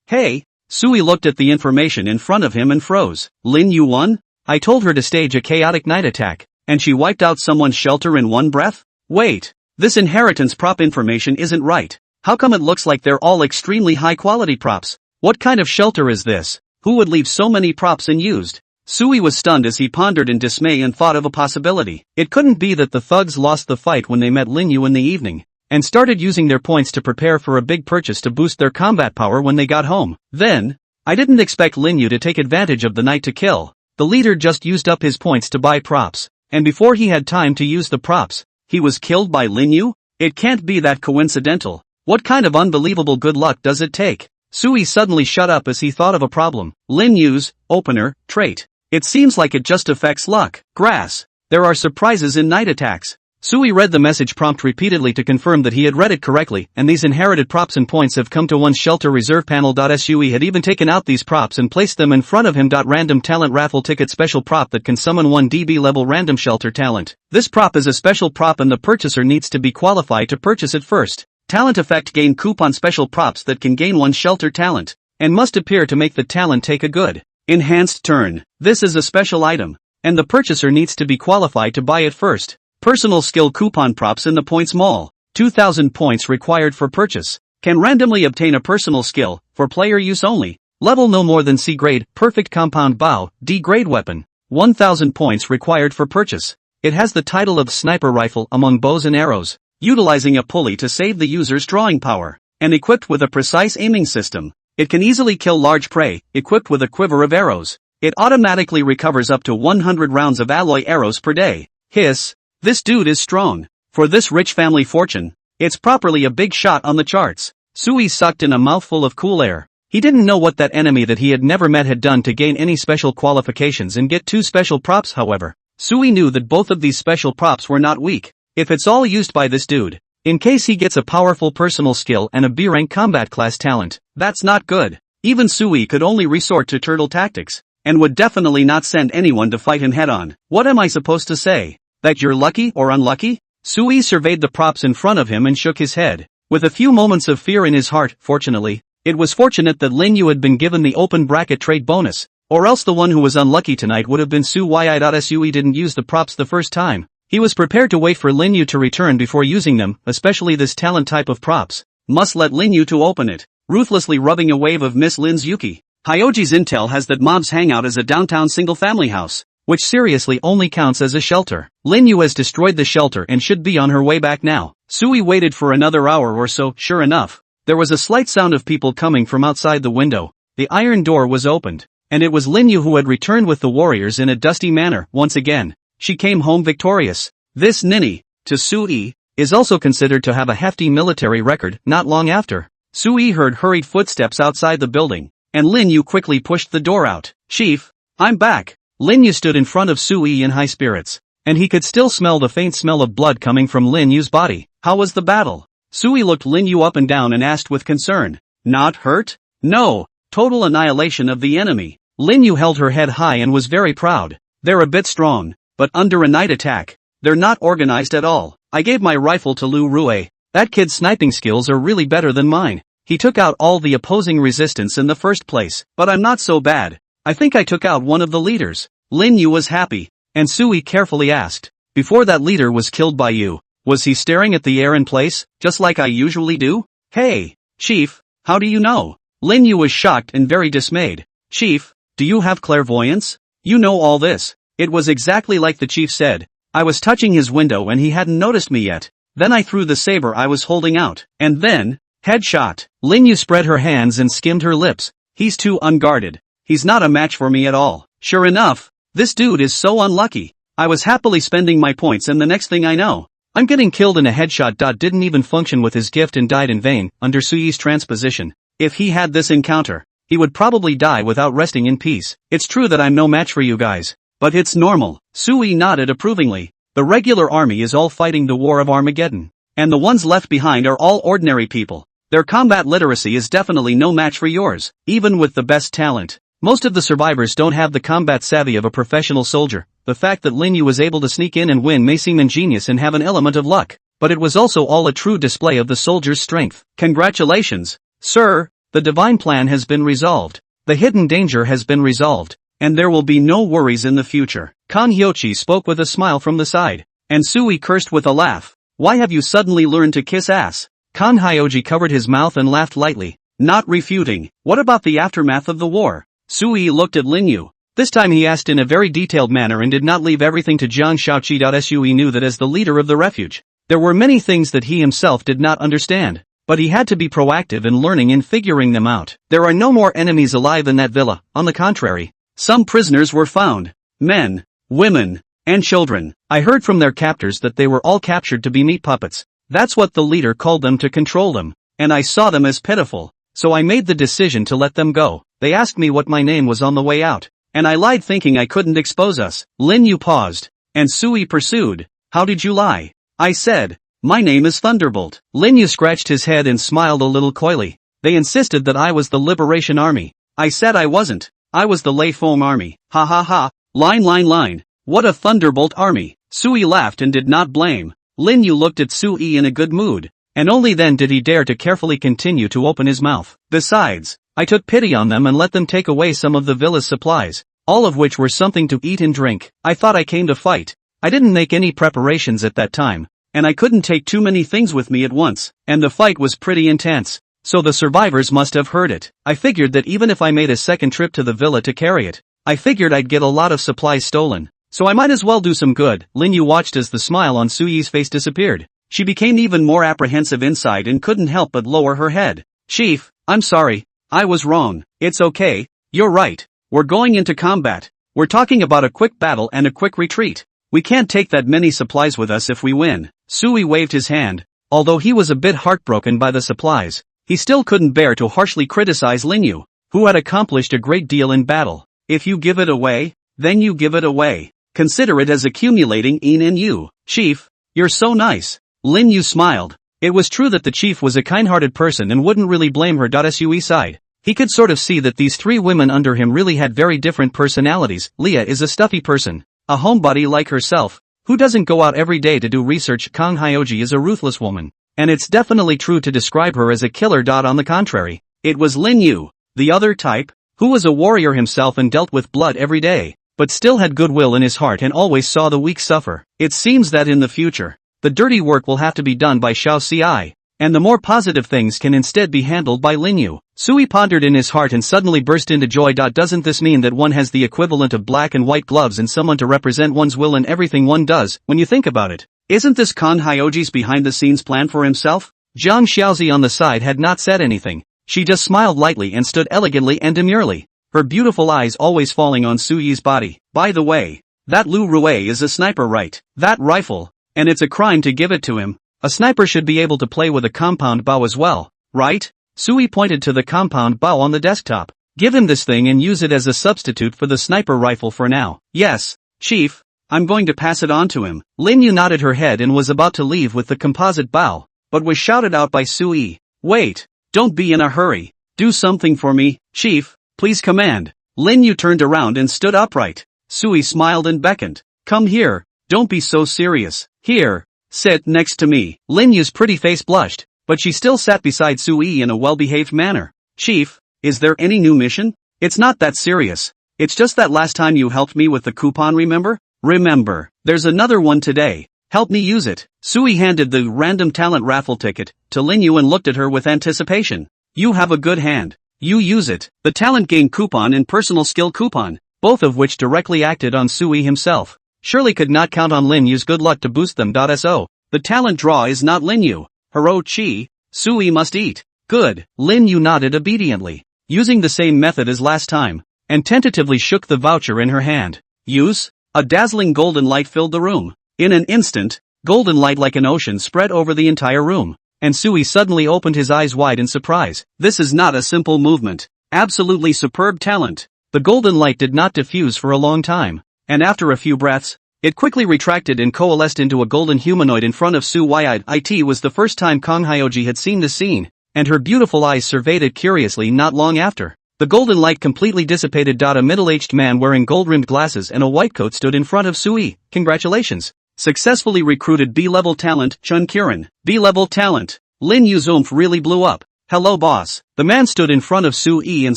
Hey! Sui looked at the information in front of him and froze. Lin Yu won? I told her to stage a chaotic night attack, and she wiped out someone's shelter in one breath? Wait, this inheritance prop information isn't right. How come it looks like they're all extremely high quality props? What kind of shelter is this? Who would leave so many props unused? Sui was stunned as he pondered in dismay and thought of a possibility. It couldn't be that the thugs lost the fight when they met Lin Yu in the evening, and started using their points to prepare for a big purchase to boost their combat power when they got home. Then, I didn't expect Lin Yu to take advantage of the night to kill. The leader just used up his points to buy props, and before he had time to use the props, he was killed by Lin Yu? It can't be that coincidental. What kind of unbelievable good luck does it take? Sui suddenly shut up as he thought of a problem. Lin Yu's opener trait. It seems like it just affects luck. Grass. There are surprises in night attacks. Sui read the message prompt repeatedly to confirm that he had read it correctly, and these inherited props and points have come to one's shelter reserve panel. Sui had even taken out these props and placed them in front of him. Random talent raffle ticket special prop that can summon 1 DB level random shelter talent. This prop is a special prop and the purchaser needs to be qualified to purchase it first. Talent effect gain coupon special props that can gain 1 shelter talent, and must appear to make the talent take a good, enhanced turn. This is a special item, and the purchaser needs to be qualified to buy it first. Personal skill coupon props in the points mall. 2,000 points required for purchase. Can randomly obtain a personal skill, for player use only. Level no more than C grade, perfect compound bow, D grade weapon. 1,000 points required for purchase. It has the title of sniper rifle among bows and arrows, utilizing a pulley to save the user's drawing power, and equipped with a precise aiming system. It can easily kill large prey, equipped with a quiver of arrows. It automatically recovers up to 100 rounds of alloy arrows per day. Hiss. This dude is strong. For this rich family fortune, it's properly a big shot on the charts. Sui sucked in a mouthful of cool air. He didn't know what that enemy that he had never met had done to gain any special qualifications and get 2 special props. However, Sui knew that both of these special props were not weak, if it's all used by this dude. In case he gets a powerful personal skill and a B-rank combat class talent, that's not good. Even Sui could only resort to turtle tactics, and would definitely not send anyone to fight him head-on. What am I supposed to say? That you're lucky or unlucky? Sui surveyed the props in front of him and shook his head, with a few moments of fear in his heart. Fortunately, it was fortunate that Lin Yu had been given the open bracket trade bonus, or else the one who was unlucky tonight would have been Sui. Sui didn't use the props the first time. He was prepared to wait for Lin Yu to return before using them, especially this talent type of props. Must let Lin Yu to open it, ruthlessly rubbing a wave of Miss Lin's Yuki. Hyoji's intel has that mobs hang out as a downtown single-family house, which seriously only counts as a shelter. Lin Yu has destroyed the shelter and should be on her way back now. Sui waited for another hour or so. Sure enough, there was a slight sound of people coming from outside the window. The iron door was opened, and it was Lin Yu who had returned with the warriors in a dusty manner. Once again, she came home victorious. This ninny, to Sui, is also considered to have a hefty military record. Not long after, Sui heard hurried footsteps outside the building, and Lin Yu quickly pushed the door out. Chief, I'm back. Lin Yu stood in front of Sui in high spirits, and he could still smell the faint smell of blood coming from Lin Yu's body. How was the battle? Sui looked Lin Yu up and down and asked with concern. Not hurt? No. Total annihilation of the enemy. Lin Yu held her head high and was very proud. They're a bit strong, but under a night attack, they're not organized at all. I gave my rifle to Lu Rue. That kid's sniping skills are really better than mine. He took out all the opposing resistance in the first place, but I'm not so bad. I think I took out one of the leaders. Lin Yu was happy, and Sui carefully asked, before that leader was killed by you, was he staring at the air in place, just like I usually do? Hey, Chief, how do you know? Lin Yu was shocked and very dismayed. Chief, do you have clairvoyance? You know all this. It was exactly like the chief said. I was touching his window and he hadn't noticed me yet. Then I threw the saber I was holding out, and then, headshot. Lin Yu spread her hands and skimmed her lips. He's too unguarded. He's not a match for me at all. Sure enough, this dude is so unlucky. I was happily spending my points and the next thing I know, I'm getting killed in a headshot. Didn't even function with his gift and died in vain. Under Sui's transposition, if he had this encounter, he would probably die without resting in peace. It's true that I'm no match for you guys, but it's normal. Sui nodded approvingly. The regular army is all fighting the war of Armageddon, and the ones left behind are all ordinary people. Their combat literacy is definitely no match for yours, even with the best talent. Most of the survivors don't have the combat savvy of a professional soldier. The fact that Lin Yu was able to sneak in and win may seem ingenious and have an element of luck, but it was also all a true display of the soldier's strength. Congratulations, sir, the divine plan has been resolved. The hidden danger has been resolved, and there will be no worries in the future. Kan Hyochi spoke with a smile from the side, and Sui cursed with a laugh. Why have you suddenly learned to kiss ass? Kan Hyoji covered his mouth and laughed lightly, not refuting. What about the aftermath of the war? Sui looked at Lin Yu. This time he asked in a very detailed manner and did not leave everything to Jiang Shaoqi. Sui knew that as the leader of the refuge, there were many things that he himself did not understand, but he had to be proactive in learning and figuring them out. There are no more enemies alive in that villa. On the contrary, some prisoners were found. Men, women, and children. I heard from their captors that they were all captured to be meat puppets. That's what the leader called them to control them, and I saw them as pitiful. so I made the decision to let them go. They asked me what my name was on the way out, and I lied thinking I couldn't expose us. Lin Yu paused, and Sui pursued. How did you lie? I said, my name is Thunderbolt. Lin Yu scratched his head and smiled a little coyly. They insisted that I was the Liberation Army. I said I wasn't. I was the Lei Foam Army. Ha ha ha. Line. What a Thunderbolt Army. Sui laughed and did not blame. Lin Yu looked at Sui in a good mood, and only then did he dare to carefully continue to open his mouth. Besides, I took pity on them and let them take away some of the villa's supplies, all of which were something to eat and drink. I thought I came to fight. I didn't make any preparations at that time, and I couldn't take too many things with me at once, and the fight was pretty intense, so the survivors must have heard it. I figured that even if I made a second trip to the villa to carry it, I figured I'd get a lot of supplies stolen, so I might as well do some good. Lin Yu watched as the smile on Sui's face disappeared. She became even more apprehensive inside and couldn't help but lower her head. Chief, I'm sorry, I was wrong. It's okay, you're right. We're going into combat. We're talking about a quick battle and a quick retreat. We can't take that many supplies with us if we win. Sui waved his hand. Although he was a bit heartbroken by the supplies, he still couldn't bear to harshly criticize Lin Yu, who had accomplished a great deal in battle. If you give it away, then you give it away. Consider it as accumulating in you. Chief, you're so nice. Lin Yu smiled. It was true that the chief was a kind-hearted person and wouldn't really blame her. Sui sighed. He could sort of see that these three women under him really had very different personalities. Leah is a stuffy person, a homebody like herself, who doesn't go out every day to do research. Kang Hyoji is a ruthless woman, and it's definitely true to describe her as a killer. On the contrary, it was Lin Yu, the other type, who was a warrior himself and dealt with blood every day, but still had goodwill in his heart and always saw the weak suffer. It seems that in the future, the dirty work will have to be done by Xiao Ci, and the more positive things can instead be handled by Lin Yu. Sui pondered in his heart and suddenly burst into joy. Doesn't this mean that one has the equivalent of black and white gloves and someone to represent one's will in everything one does, when you think about it? Isn't this Kang Hyoji's behind-the-scenes plan for himself? Jiang Xiaozi on the side had not said anything. She just smiled lightly and stood elegantly and demurely, her beautiful eyes always falling on Sui's body. By the way, that Lu Rue is a sniper, right? That rifle, and it's a crime to give it to him. A sniper should be able to play with a compound bow as well, right? Sui pointed to the compound bow on the desktop. Give him this thing and use it as a substitute for the sniper rifle for now. Yes, Chief, I'm going to pass it on to him. Lin Yu nodded her head and was about to leave with the composite bow, but was shouted out by Sui. Wait, don't be in a hurry. Do something for me, Chief, please command. Lin Yu turned around and stood upright. Sui smiled and beckoned. Come here, don't be so serious. Here, sit next to me. Lin Yu's pretty face blushed, but she still sat beside Sui in a well-behaved manner. Chief, is there any new mission? It's not that serious. It's just that last time you helped me with the coupon, remember? Remember, there's another one today. Help me use it. Sui handed the random talent raffle ticket to Lin Yu and looked at her with anticipation. You have a good hand. You use it. The talent gain coupon and personal skill coupon, both of which directly acted on Sui himself. Surely could not count on Lin Yu's good luck to boost them. So, the talent draw is not Lin Yu. Hero Chi, Sui must eat. Good. Lin Yu nodded obediently, using the same method as last time, and tentatively shook the voucher in her hand. Use. A dazzling golden light filled the room. In an instant, golden light like an ocean spread over the entire room, and Sui suddenly opened his eyes wide in surprise. This is not a simple movement. Absolutely superb talent. The golden light did not diffuse for a long time, and after a few breaths, it quickly retracted and coalesced into a golden humanoid in front of Sui. It was the first time Kang Hyoji had seen the scene, and her beautiful eyes surveyed it curiously. Not long after, the golden light completely dissipated. A middle-aged man wearing gold-rimmed glasses and a white coat stood in front of Sui. Congratulations. Successfully recruited B-level talent, Chun Kirin. B-level talent. Lin Yu's oomph really blew up. Hello boss. The man stood in front of Sui and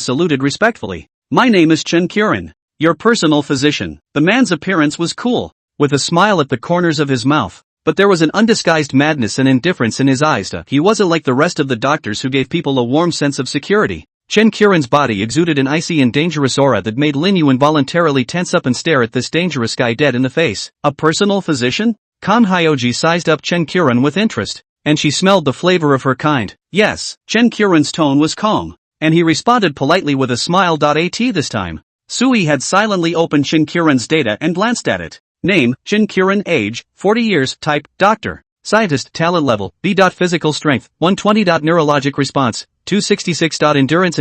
saluted respectfully. My name is Chun Kirin, your personal physician. The man's appearance was cool, with a smile at the corners of his mouth, but there was an undisguised madness and indifference in his eyes. He wasn't like the rest of the doctors who gave people a warm sense of security. Chen Qiren's body exuded an icy and dangerous aura that made Lin Yu involuntarily tense up and stare at this dangerous guy dead in the face. A personal physician? Kang Hyoji sized up Chen Qiren with interest, and she smelled the flavor of her kind. Yes. Chen Qiren's tone was calm, and he responded politely with a smile. At this time, Sui had silently opened Chen Qiren's data and glanced at it. Name, Chen Qiren. Age, 40 years. Type, doctor. Scientist talent level, B. Physical strength, 120. Neurologic response, 266. Endurance,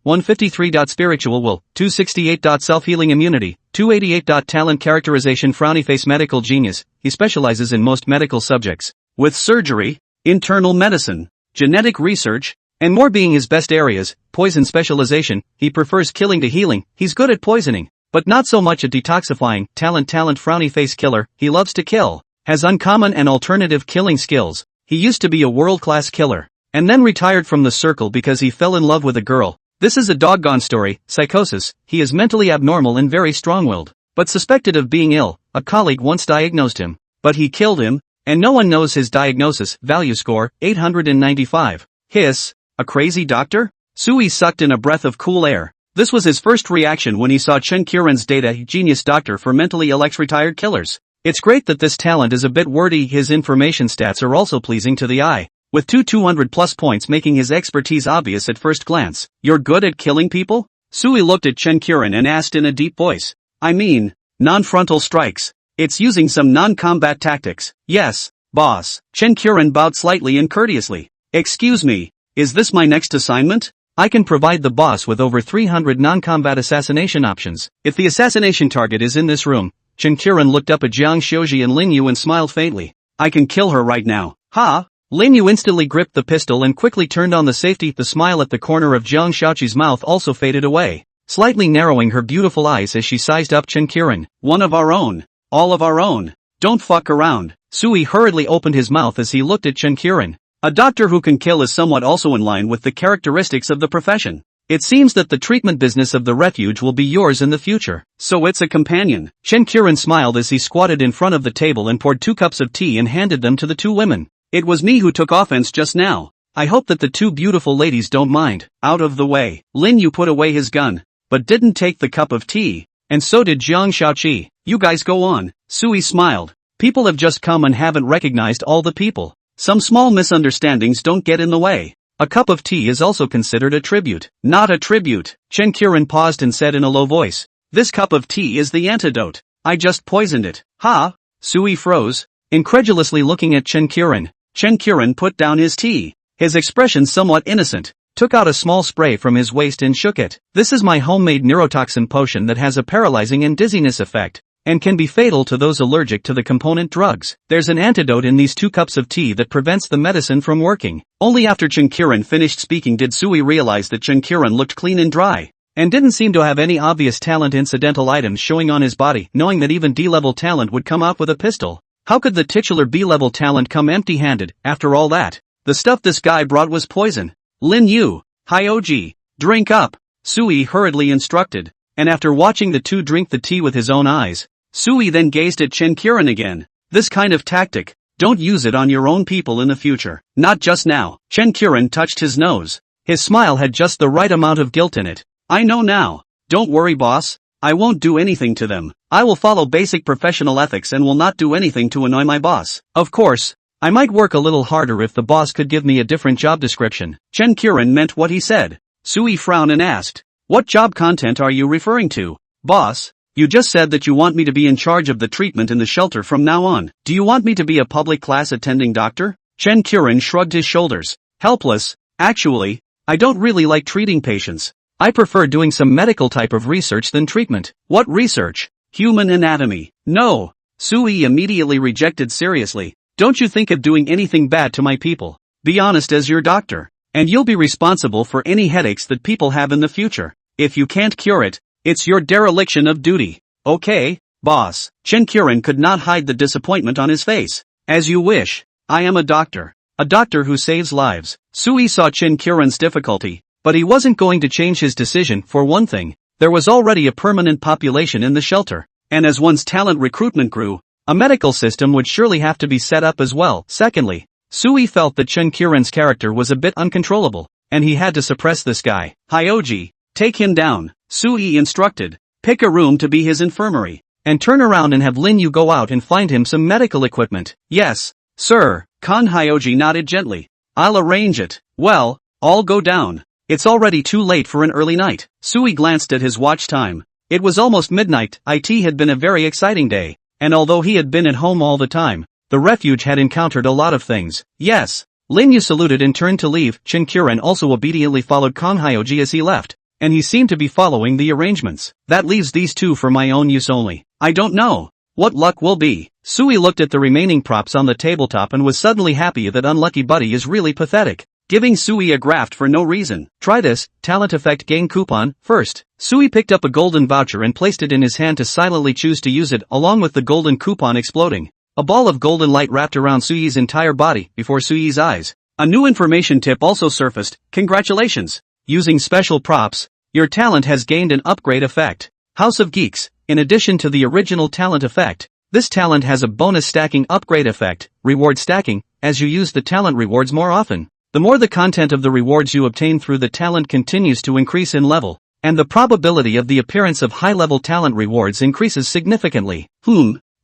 153. Spiritual will, 268. Self-healing immunity, 288. Talent characterization frowny face medical genius, he specializes in most medical subjects, with surgery, internal medicine, genetic research, and more being his best areas. Poison specialization, he prefers killing to healing, he's good at poisoning, but not so much at detoxifying. Talent frowny face killer, he loves to kill, has uncommon and alternative killing skills, he used to be a world-class killer, and then retired from the circle because he fell in love with a girl. This is a doggone story. Psychosis, he is mentally abnormal and very strong-willed, but suspected of being ill. A colleague once diagnosed him, but he killed him, and no one knows his diagnosis. Value score, 895. Hiss, a crazy doctor? Sui sucked in a breath of cool air. This was his first reaction when he saw Chen Qiren's data. Genius doctor for mentally ill ex-retired killers. It's great that this talent is a bit wordy. His information stats are also pleasing to the eye, with 200 plus points making his expertise obvious at first glance. You're good at killing people? Sui looked at Chen Qiren and asked in a deep voice. I mean, non-frontal strikes. It's using some non-combat tactics. Yes, boss. Chen Qiren bowed slightly and courteously. Excuse me, is this my next assignment? I can provide the boss with over 300 non-combat assassination options. If the assassination target is in this room, Chen Qiren looked up at Jiang Xiuji and Lin Yu and smiled faintly. I can kill her right now. Ha! Lin Yu instantly gripped the pistol and quickly turned on the safety. The smile at the corner of Jiang Xiuji's mouth also faded away, slightly narrowing her beautiful eyes as she sized up Chen Qiren. One of our own. All of our own. Don't fuck around. Sui hurriedly opened his mouth as he looked at Chen Qiren. A doctor who can kill is somewhat also in line with the characteristics of the profession. It seems that the treatment business of the refuge will be yours in the future. So it's a companion. Chen Qiren smiled as he squatted in front of the table and poured 2 cups of tea and handed them to the 2 women. It was me who took offense just now. I hope that the 2 beautiful ladies don't mind. Out of the way. Lin Yu put away his gun, but didn't take the cup of tea, and so did Jiang Xiaoqi. You guys go on. Sui smiled. People have just come and haven't recognized all the people. Some small misunderstandings don't get in the way. A cup of tea is also considered a tribute. Not a tribute. Chen Qiren paused and said in a low voice. This cup of tea is the antidote. I just poisoned it. Ha! Sui froze, incredulously looking at Chen Qiren. Chen Qiren put down his tea, his expression somewhat innocent, took out a small spray from his waist and shook it. This is my homemade neurotoxin potion that has a paralyzing and dizziness effect, and can be fatal to those allergic to the component drugs. There's an antidote in these 2 cups of tea that prevents the medicine from working. Only after Chen Qiren finished speaking did Sui realize that Chen Qiren looked clean and dry, and didn't seem to have any obvious talent incidental items showing on his body. Knowing that even D-level talent would come out with a pistol, how could the titular B-level talent come empty-handed? After all that, the stuff this guy brought was poison. Lin Yu, Hyoji, drink up, Sui hurriedly instructed, and after watching the 2 drink the tea with his own eyes, Sui then gazed at Chen Qiren again. This kind of tactic, don't use it on your own people in the future. Not just now. Chen Qiren touched his nose. His smile had just the right amount of guilt in it. I know now. Don't worry, boss. I won't do anything to them. I will follow basic professional ethics and will not do anything to annoy my boss. Of course, I might work a little harder if the boss could give me a different job description. Chen Qiren meant what he said. Sui frowned and asked, what job content are you referring to? Boss, you just said that you want me to be in charge of the treatment in the shelter from now on. Do you want me to be a public class attending doctor? Chen Qiren shrugged his shoulders. Helpless. Actually, I don't really like treating patients. I prefer doing some medical type of research than treatment. What research? Human anatomy. No. Sui immediately rejected seriously. Don't you think of doing anything bad to my people. Be honest as your doctor, and you'll be responsible for any headaches that people have in the future. If you can't cure it, it's your dereliction of duty. Okay, boss. Chen Qiren could not hide the disappointment on his face. As you wish. I am a doctor. A doctor who saves lives. Sui saw Chen Qiren's difficulty, but he wasn't going to change his decision. For one thing, there was already a permanent population in the shelter, and as one's talent recruitment grew, a medical system would surely have to be set up as well. Secondly, Sui felt that Chen Qiren's character was a bit uncontrollable, and he had to suppress this guy. Hyoji, take him down. Sui instructed. Pick a room to be his infirmary, and turn around and have Lin Yu go out and find him some medical equipment. Yes, sir. Kan Hyoji nodded gently. I'll arrange it. Well, I'll go down. It's already too late for an early night. Sui glanced at his watch time. It was almost midnight. It had been a very exciting day, and although he had been at home all the time, The refuge had encountered a lot of things. Yes. Lin Yu saluted and turned to leave. Chen Qiren also obediently followed Kong Hyoji as he left, and he seemed to be following the arrangements. That leaves these two for my own use only. I don't know what luck will be. Sui looked at the remaining props on the tabletop and was suddenly happy that Unlucky Buddy is really pathetic, giving Sui a graft for no reason. Try this, talent effect gain coupon, first. Sui picked up a golden voucher and placed it in his hand to silently choose to use it along with the golden coupon exploding. A ball of golden light wrapped around Sui's entire body before Sui's eyes. A new information tip also surfaced. Congratulations! Using special props, your talent has gained an upgrade effect. House of Geeks, in addition to the original talent effect, this talent has a bonus stacking upgrade effect, reward stacking, as you use the talent rewards more often. The more the content of the rewards you obtain through the talent continues to increase in level, and the probability of the appearance of high-level talent rewards increases significantly.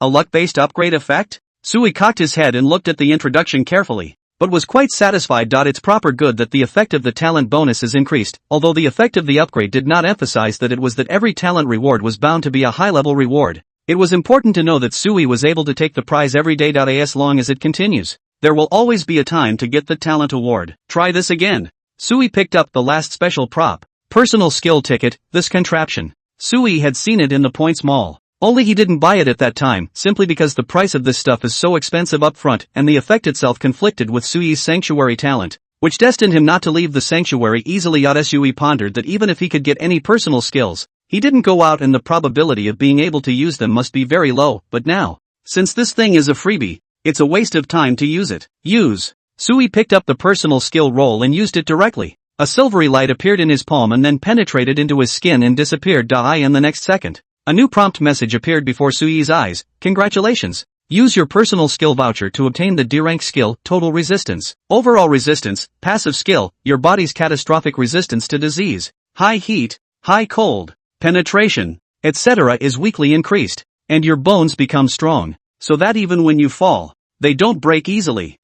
A luck-based upgrade effect? Sui cocked his head and looked at the introduction carefully, but was quite satisfied. It's proper good that the effect of the talent bonus is increased, although the effect of the upgrade did not emphasize that it was that every talent reward was bound to be a high-level reward. It was important to know that Sui was able to take the prize every day. As long as it continues, there will always be a time to get the talent award. Try this again. Sui picked up the last special prop, personal skill ticket, this contraption. Sui had seen it in the Points Mall. Only he didn't buy it at that time, simply because the price of this stuff is so expensive up front, and the effect itself conflicted with Sui's sanctuary talent, which destined him not to leave the sanctuary easily. Sui pondered that even if he could get any personal skills, he didn't go out and the probability of being able to use them must be very low, but now, since this thing is a freebie, it's a waste of time to use it. Use. Sui picked up the personal skill roll and used it directly. A silvery light appeared in his palm and then penetrated into his skin and disappeared. In the next second, a new prompt message appeared before Sui's eyes. Congratulations! Use your personal skill voucher to obtain the D-rank skill, Total Resistance, Overall Resistance, Passive Skill, your body's catastrophic resistance to disease, high heat, high cold, penetration, etc. is weakly increased, and your bones become strong, so that even when you fall, they don't break easily.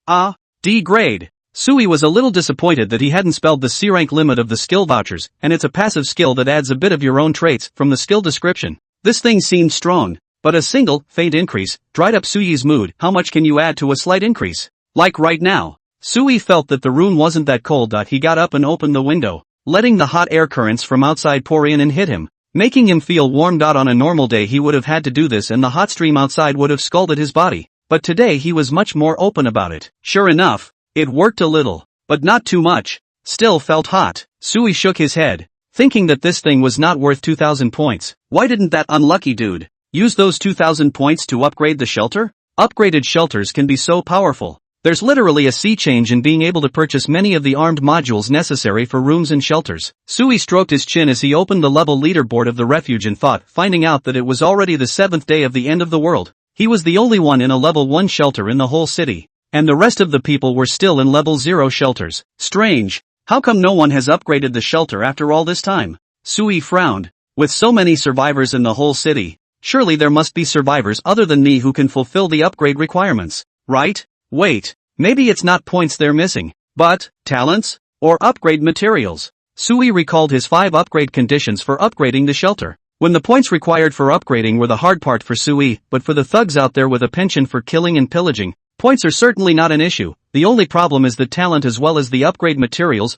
D grade. Sui was a little disappointed that he hadn't spelled the C-rank limit of the skill vouchers, and it's a passive skill that adds a bit of your own traits from the skill description. This thing seemed strong, but a single, faint increase, dried up Sui's mood. How much can you add to a slight increase? Like right now. Sui felt that the room wasn't that cold. He got up and opened the window, letting the hot air currents from outside pour in and hit him, making him feel warm. On a normal day he would have had to do this and the hot stream outside would have scalded his body, but today he was much more open about it. Sure enough, it worked a little, but not too much. Still felt hot. Sui shook his head, thinking that this thing was not worth 2,000 points. Why didn't that unlucky dude use those 2,000 points to upgrade the shelter? Upgraded shelters can be so powerful. There's literally a sea change in being able to purchase many of the armed modules necessary for rooms and shelters. Sui stroked his chin as he opened the level leaderboard of the refuge and thought, finding out that it was already the 7th day of the end of the world. He was the only one in a level 1 shelter in the whole city, and the rest of the people were still in level 0 shelters. Strange. How come no one has upgraded the shelter after all this time? Sui frowned. With so many survivors in the whole city, surely there must be survivors other than me who can fulfill the upgrade requirements, right? Wait, maybe it's not points they're missing, but talents? Or upgrade materials? Sui recalled his 5 upgrade conditions for upgrading the shelter. When the points required for upgrading were the hard part for Sui, but for the thugs out there with a penchant for killing and pillaging, points are certainly not an issue. The only problem is the talent as well as the upgrade materials.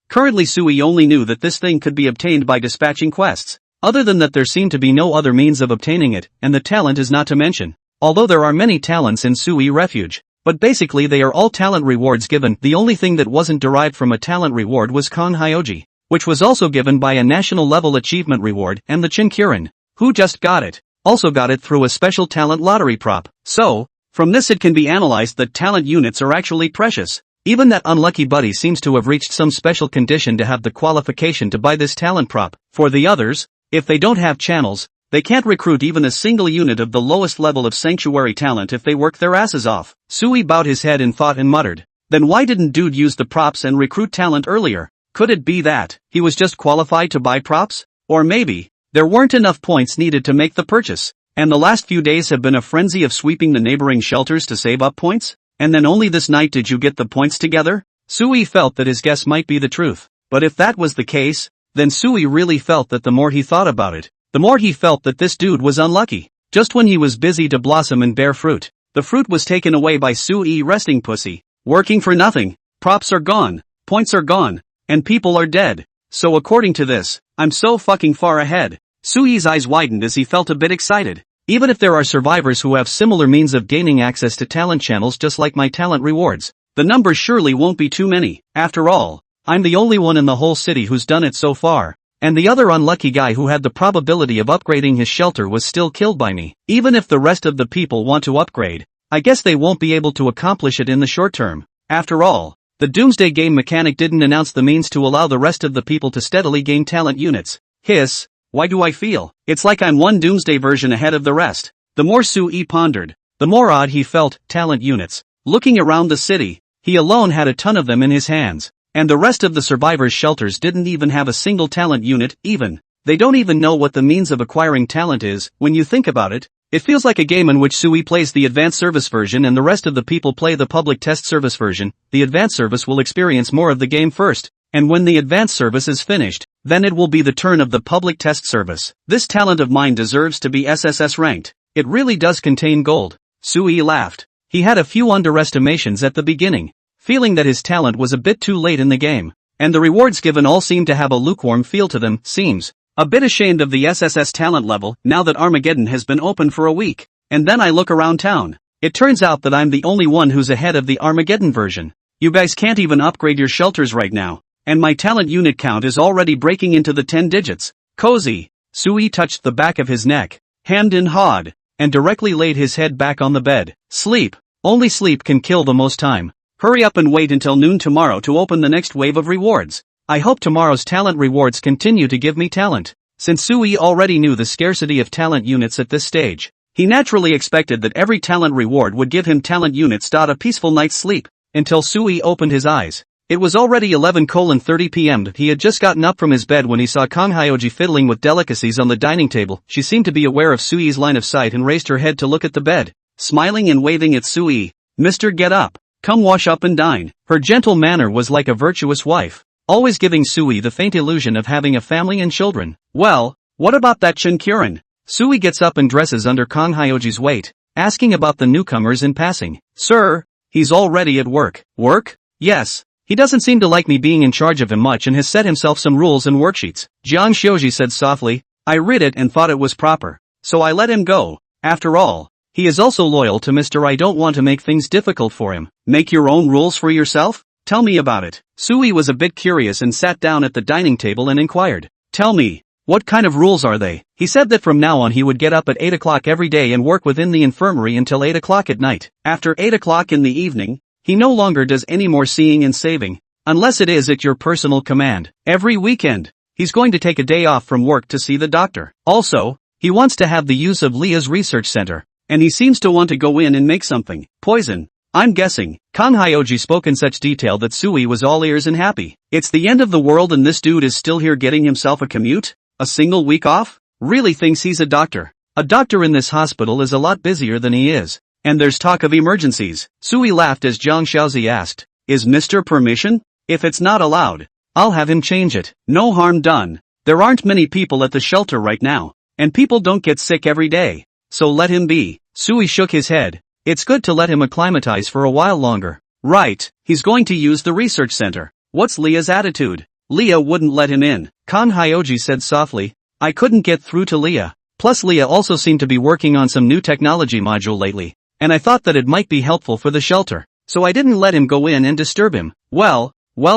Currently Sui only knew that this thing could be obtained by dispatching quests. Other than that there seemed to be no other means of obtaining it, and the talent is not to mention. Although there are many talents in Sui Refuge, but basically they are all talent rewards given. The only thing that wasn't derived from a talent reward was Kong Hyoji, which was also given by a national level achievement reward, and the Chen Qiren, who just got it, also got it through a special talent lottery prop. So, from this it can be analyzed that talent units are actually precious. Even that unlucky buddy seems to have reached some special condition to have the qualification to buy this talent prop. For the others, if they don't have channels, they can't recruit even a single unit of the lowest level of sanctuary talent if they work their asses off. Sui bowed his head in thought and muttered, then why didn't dude use the props and recruit talent earlier? Could it be that he was just qualified to buy props? Or maybe there weren't enough points needed to make the purchase, and the last few days have been a frenzy of sweeping the neighboring shelters to save up points? And then only this night did you get the points together? Sui felt that his guess might be the truth. But if that was the case, then Sui really felt that the more he thought about it, the more he felt that this dude was unlucky. Just when he was busy to blossom and bear fruit, The fruit was taken away by Sui resting pussy. Working for nothing. Props are gone. Points are gone. And people are dead. So according to this, I'm so fucking far ahead. Sui's eyes widened as he felt a bit excited. Even if there are survivors who have similar means of gaining access to talent channels just like my talent rewards, the numbers surely won't be too many. After all, I'm the only one in the whole city who's done it so far. And the other unlucky guy who had the probability of upgrading his shelter was still killed by me. Even if the rest of the people want to upgrade, I guess they won't be able to accomplish it in the short term. After all, the Doomsday Game mechanic didn't announce the means to allow the rest of the people to steadily gain talent units. Hiss, why do I feel? It's like I'm one Doomsday version ahead of the rest. The more Sui pondered, the more odd he felt. Talent units. Looking around the city, he alone had a ton of them in his hands. And the rest of the survivors' shelters didn't even have a single talent unit, even. They don't even know what the means of acquiring talent is. When you think about it, it feels like a game in which Sui plays the advanced service version and the rest of the people play the public test service version. The advanced service will experience more of the game first, and when the advanced service is finished, then it will be the turn of the public test service. This talent of mine deserves to be SSS ranked. It really does contain gold. Sui laughed. He had a few underestimations at the beginning, feeling that his talent was a bit too late in the game, and the rewards given all seemed to have a lukewarm feel to them. Seems a bit ashamed of the SSS talent level now that Armageddon has been open for a week. And then I look around town. It turns out that I'm the only one who's ahead of the Armageddon version. You guys can't even upgrade your shelters right now, and my talent unit count is already breaking into the 10 digits. Cozy. Sui touched the back of his neck, hemmed and hawed, and directly laid his head back on the bed. Sleep. Only sleep can kill the most time. Hurry up and wait until noon tomorrow to open the next wave of rewards. I hope tomorrow's talent rewards continue to give me talent. Since Sui already knew the scarcity of talent units at this stage, he naturally expected that every talent reward would give him talent units. A peaceful night's sleep, until Sui opened his eyes. It was already 11:30 p.m. He had just gotten up from his bed when he saw Kong Hyoji fiddling with delicacies on the dining table. She seemed to be aware of Sui's line of sight and raised her head to look at the bed, smiling and waving at Sui. Mr. Get up. Come wash up and dine. Her gentle manner was like a virtuous wife, always giving Sui the faint illusion of having a family and children. Well, what about that Shinkurin? Sui gets up and dresses under Kong Hyoji's weight, asking about the newcomers in passing. Sir, he's already at work. Work? Yes. He doesn't seem to like me being in charge of him much and has set himself some rules and worksheets. Jiang Shouji said softly. I read it and thought it was proper, so I let him go. After all, he is also loyal to Mr. I don't want to make things difficult for him. Make your own rules for yourself? Tell me about it. Sui was a bit curious and sat down at the dining table and inquired. Tell me, what kind of rules are they? He said that from now on he would get up at 8 o'clock every day and work within the infirmary until 8 o'clock at night. After 8 o'clock in the evening, he no longer does any more seeing and saving, unless it is at your personal command. Every weekend, he's going to take a day off from work to see the doctor. Also, he wants to have the use of Leah's research center. And he seems to want to go in and make something. Poison. I'm guessing. Kong Hyoji spoke in such detail that Sui was all ears and happy. It's the end of the world and this dude is still here getting himself a commute? A single week off? Really thinks he's a doctor. A doctor in this hospital is a lot busier than he is. And there's talk of emergencies. Sui laughed as Jiang Shaozi asked, is Mr. Permission? If it's not allowed, I'll have him change it. No harm done. There aren't many people at the shelter right now. And people don't get sick every day. So let him be. Sui shook his head. It's good to let him acclimatize for a while longer. Right, he's going to use the research center. What's Leah's attitude? Leah wouldn't let him in. Kong Hyoji said softly. I couldn't get through to Leah. Plus Leah also seemed to be working on some new technology module lately, and I thought that it might be helpful for the shelter. So I didn't let him go in and disturb him. Well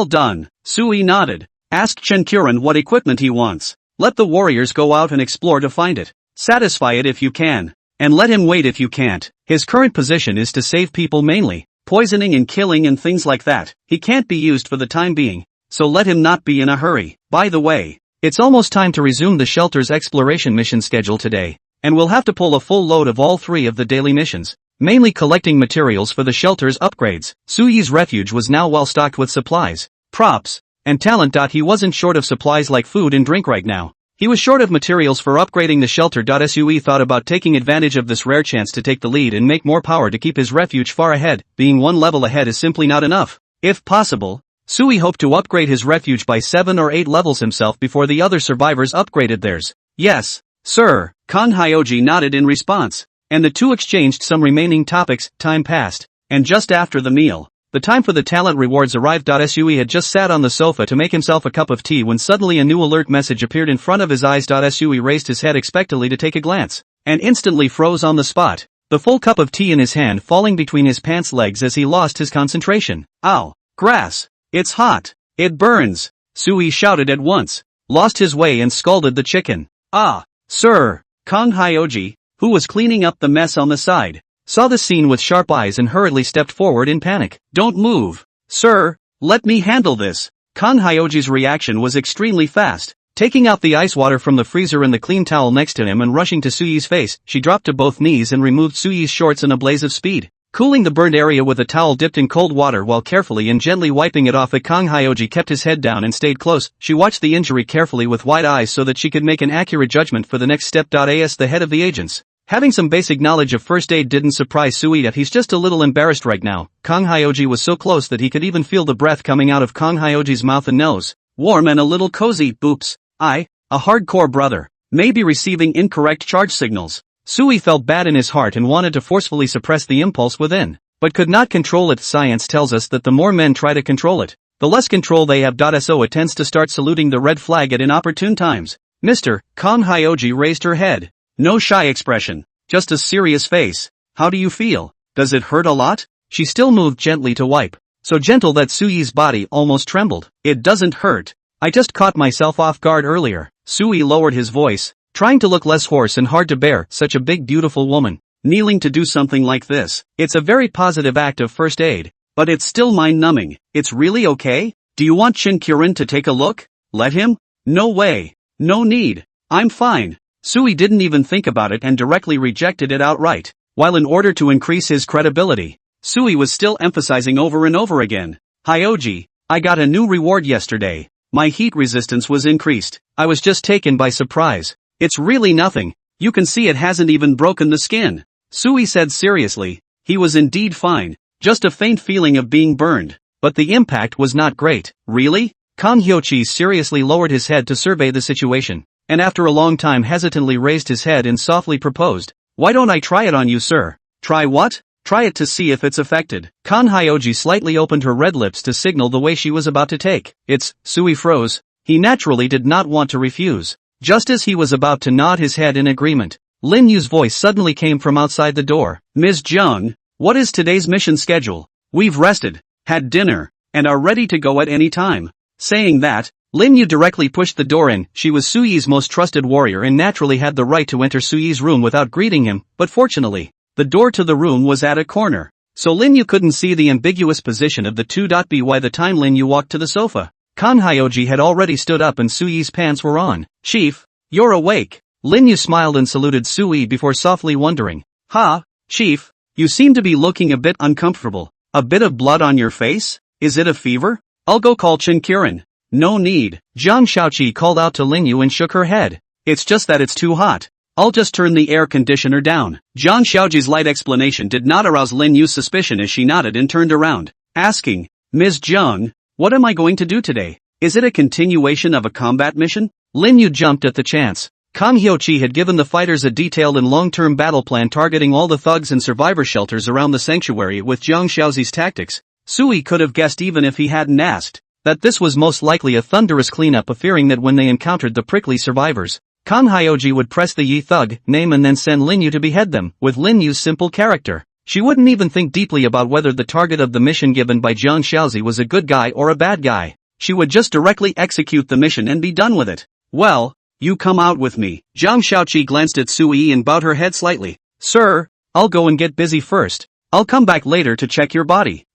done. Sui nodded. Ask Shinkurin what equipment he wants. Let the warriors go out and explore to find it. Satisfy it if you can. And let him wait if you can't. His current position is to save people mainly, poisoning and killing and things like that. He can't be used for the time being, so let him not be in a hurry. By the way, it's almost time to resume the shelter's exploration mission schedule today, and we'll have to pull a full load of all 3 of the daily missions, mainly collecting materials for the shelter's upgrades. Sui's refuge was now well stocked with supplies, props, and talent. He wasn't short of supplies like food and drink right now. He was short of materials for upgrading the shelter. Sui thought about taking advantage of this rare chance to take the lead and make more power to keep his refuge far ahead. Being one level ahead is simply not enough. If possible, Sui hoped to upgrade his refuge by 7 or 8 levels himself before the other survivors upgraded theirs. Yes, sir. Kong Hyoji nodded in response. and the two exchanged some remaining topics. Time passed, and just after the meal, the time for the talent rewards arrived. Sui had just sat on the sofa to make himself a cup of tea when suddenly a new alert message appeared in front of his eyes. Sui raised his head expectantly to take a glance, and instantly froze on the spot, the full cup of tea in his hand falling between his pants legs as he lost his concentration. Ow! Grass! It's hot! It burns! Sui shouted at once, lost his way and scalded the chicken. Ah! Sir! Kang Hyoji, who was cleaning up the mess on the side, saw the scene with sharp eyes and hurriedly stepped forward in panic. Don't move! Sir! Let me handle this! Kang Hyoji's reaction was extremely fast. Taking out the ice water from the freezer and the clean towel next to him and rushing to Suyi's face, she dropped to both knees and removed Suyi's shorts in a blaze of speed, cooling the burned area with a towel dipped in cold water while carefully and gently wiping it off. Kang Hyoji kept his head down and stayed close. She watched the injury carefully with wide eyes so that she could make an accurate judgment for the next step. As the head of the agents, having some basic knowledge of first aid didn't surprise Sui. He's just a little embarrassed right now. Kang Hyoji was so close that he could even feel the breath coming out of Kang Hyoji's mouth and nose, warm and a little cozy. Boops. A hardcore brother, may be receiving incorrect charge signals. Sui felt bad in his heart and wanted to forcefully suppress the impulse within, but could not control it. Science tells us that the more men try to control it, the less control they have. So it tends to start saluting the red flag at inopportune times. Mr. Kang Hyoji raised her head. No shy expression, just a serious face. How do you feel? Does it hurt a lot? She still moved gently to wipe, so gentle that Suyi's body almost trembled. It doesn't hurt. I just caught myself off guard earlier. Sui lowered his voice, trying to look less hoarse and hard to bear. Such a big beautiful woman, kneeling to do something like this. It's a very positive act of first aid, but it's still mind-numbing. It's really okay? Do you want Shin-Kuren to take a look? Let him? No way. No need. I'm fine. Sui didn't even think about it and directly rejected it outright. While in order to increase his credibility, Sui was still emphasizing over and over again, Hyoji, I got a new reward yesterday. My heat resistance was increased. I was just taken by surprise. It's really nothing. You can see it hasn't even broken the skin. Sui said seriously. He was indeed fine. Just a faint feeling of being burned. But the impact was not great. Really? Kang Hyoji seriously lowered his head to survey the situation, and after a long time hesitantly raised his head and softly proposed, why don't I try it on you, sir? Try what? Try it to see if it's affected. Kang Hyoji slightly opened her red lips to signal the way she was about to take. It's, Sui froze. He naturally did not want to refuse. Just as he was about to nod his head in agreement, Lin Yu's voice suddenly came from outside the door. Ms. Jung, what is today's mission schedule? We've rested, had dinner, and are ready to go at any time. Saying that, Lin Yu directly pushed the door in. She was Suyi's most trusted warrior and naturally had the right to enter Suyi's room without greeting him, but fortunately, the door to the room was at a corner, so Lin Yu couldn't see the ambiguous position of the two. By the time Lin Yu walked to the sofa, Kang Hyoji had already stood up and Suyi's pants were on. Chief, you're awake. Lin Yu smiled and saluted Sui before softly wondering. Ha, Chief, you seem to be looking a bit uncomfortable. A bit of blood on your face? Is it a fever? I'll go call Shin-Kuren. No need. Zhang Shaoqi called out to Lin Yu and shook her head. It's just that it's too hot. I'll just turn the air conditioner down. Zhang Shaoqi's light explanation did not arouse Lin Yu's suspicion as she nodded and turned around, asking, Ms. Zhang, what am I going to do today? Is it a continuation of a combat mission? Lin Yu jumped at the chance. Kang Hyoji had given the fighters a detailed and long-term battle plan targeting all the thugs and survivor shelters around the sanctuary. With Zhang Shaoxi's tactics, Sui could have guessed even if he hadn't asked, that this was most likely a thunderous cleanup, fearing that when they encountered the prickly survivors, Kang Hyoji would press the Yi thug name and then send Lin Yu to behead them. With Lin Yu's simple character, she wouldn't even think deeply about whether the target of the mission given by Zhang Shaoxi was a good guy or a bad guy. She would just directly execute the mission and be done with it. Well, you come out with me. Zhang Shaoqi glanced at Sui and bowed her head slightly. Sir, I'll go and get busy first. I'll come back later to check your body.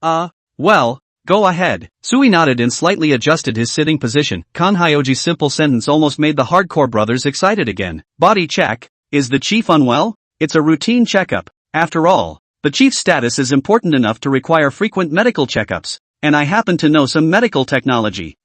Well, go ahead. Sui nodded and slightly adjusted his sitting position. Kang Hyoji's simple sentence almost made the hardcore brothers excited again. Body check? Is the chief unwell? It's a routine checkup. After all, the chief's status is important enough to require frequent medical checkups, and I happen to know some medical technology.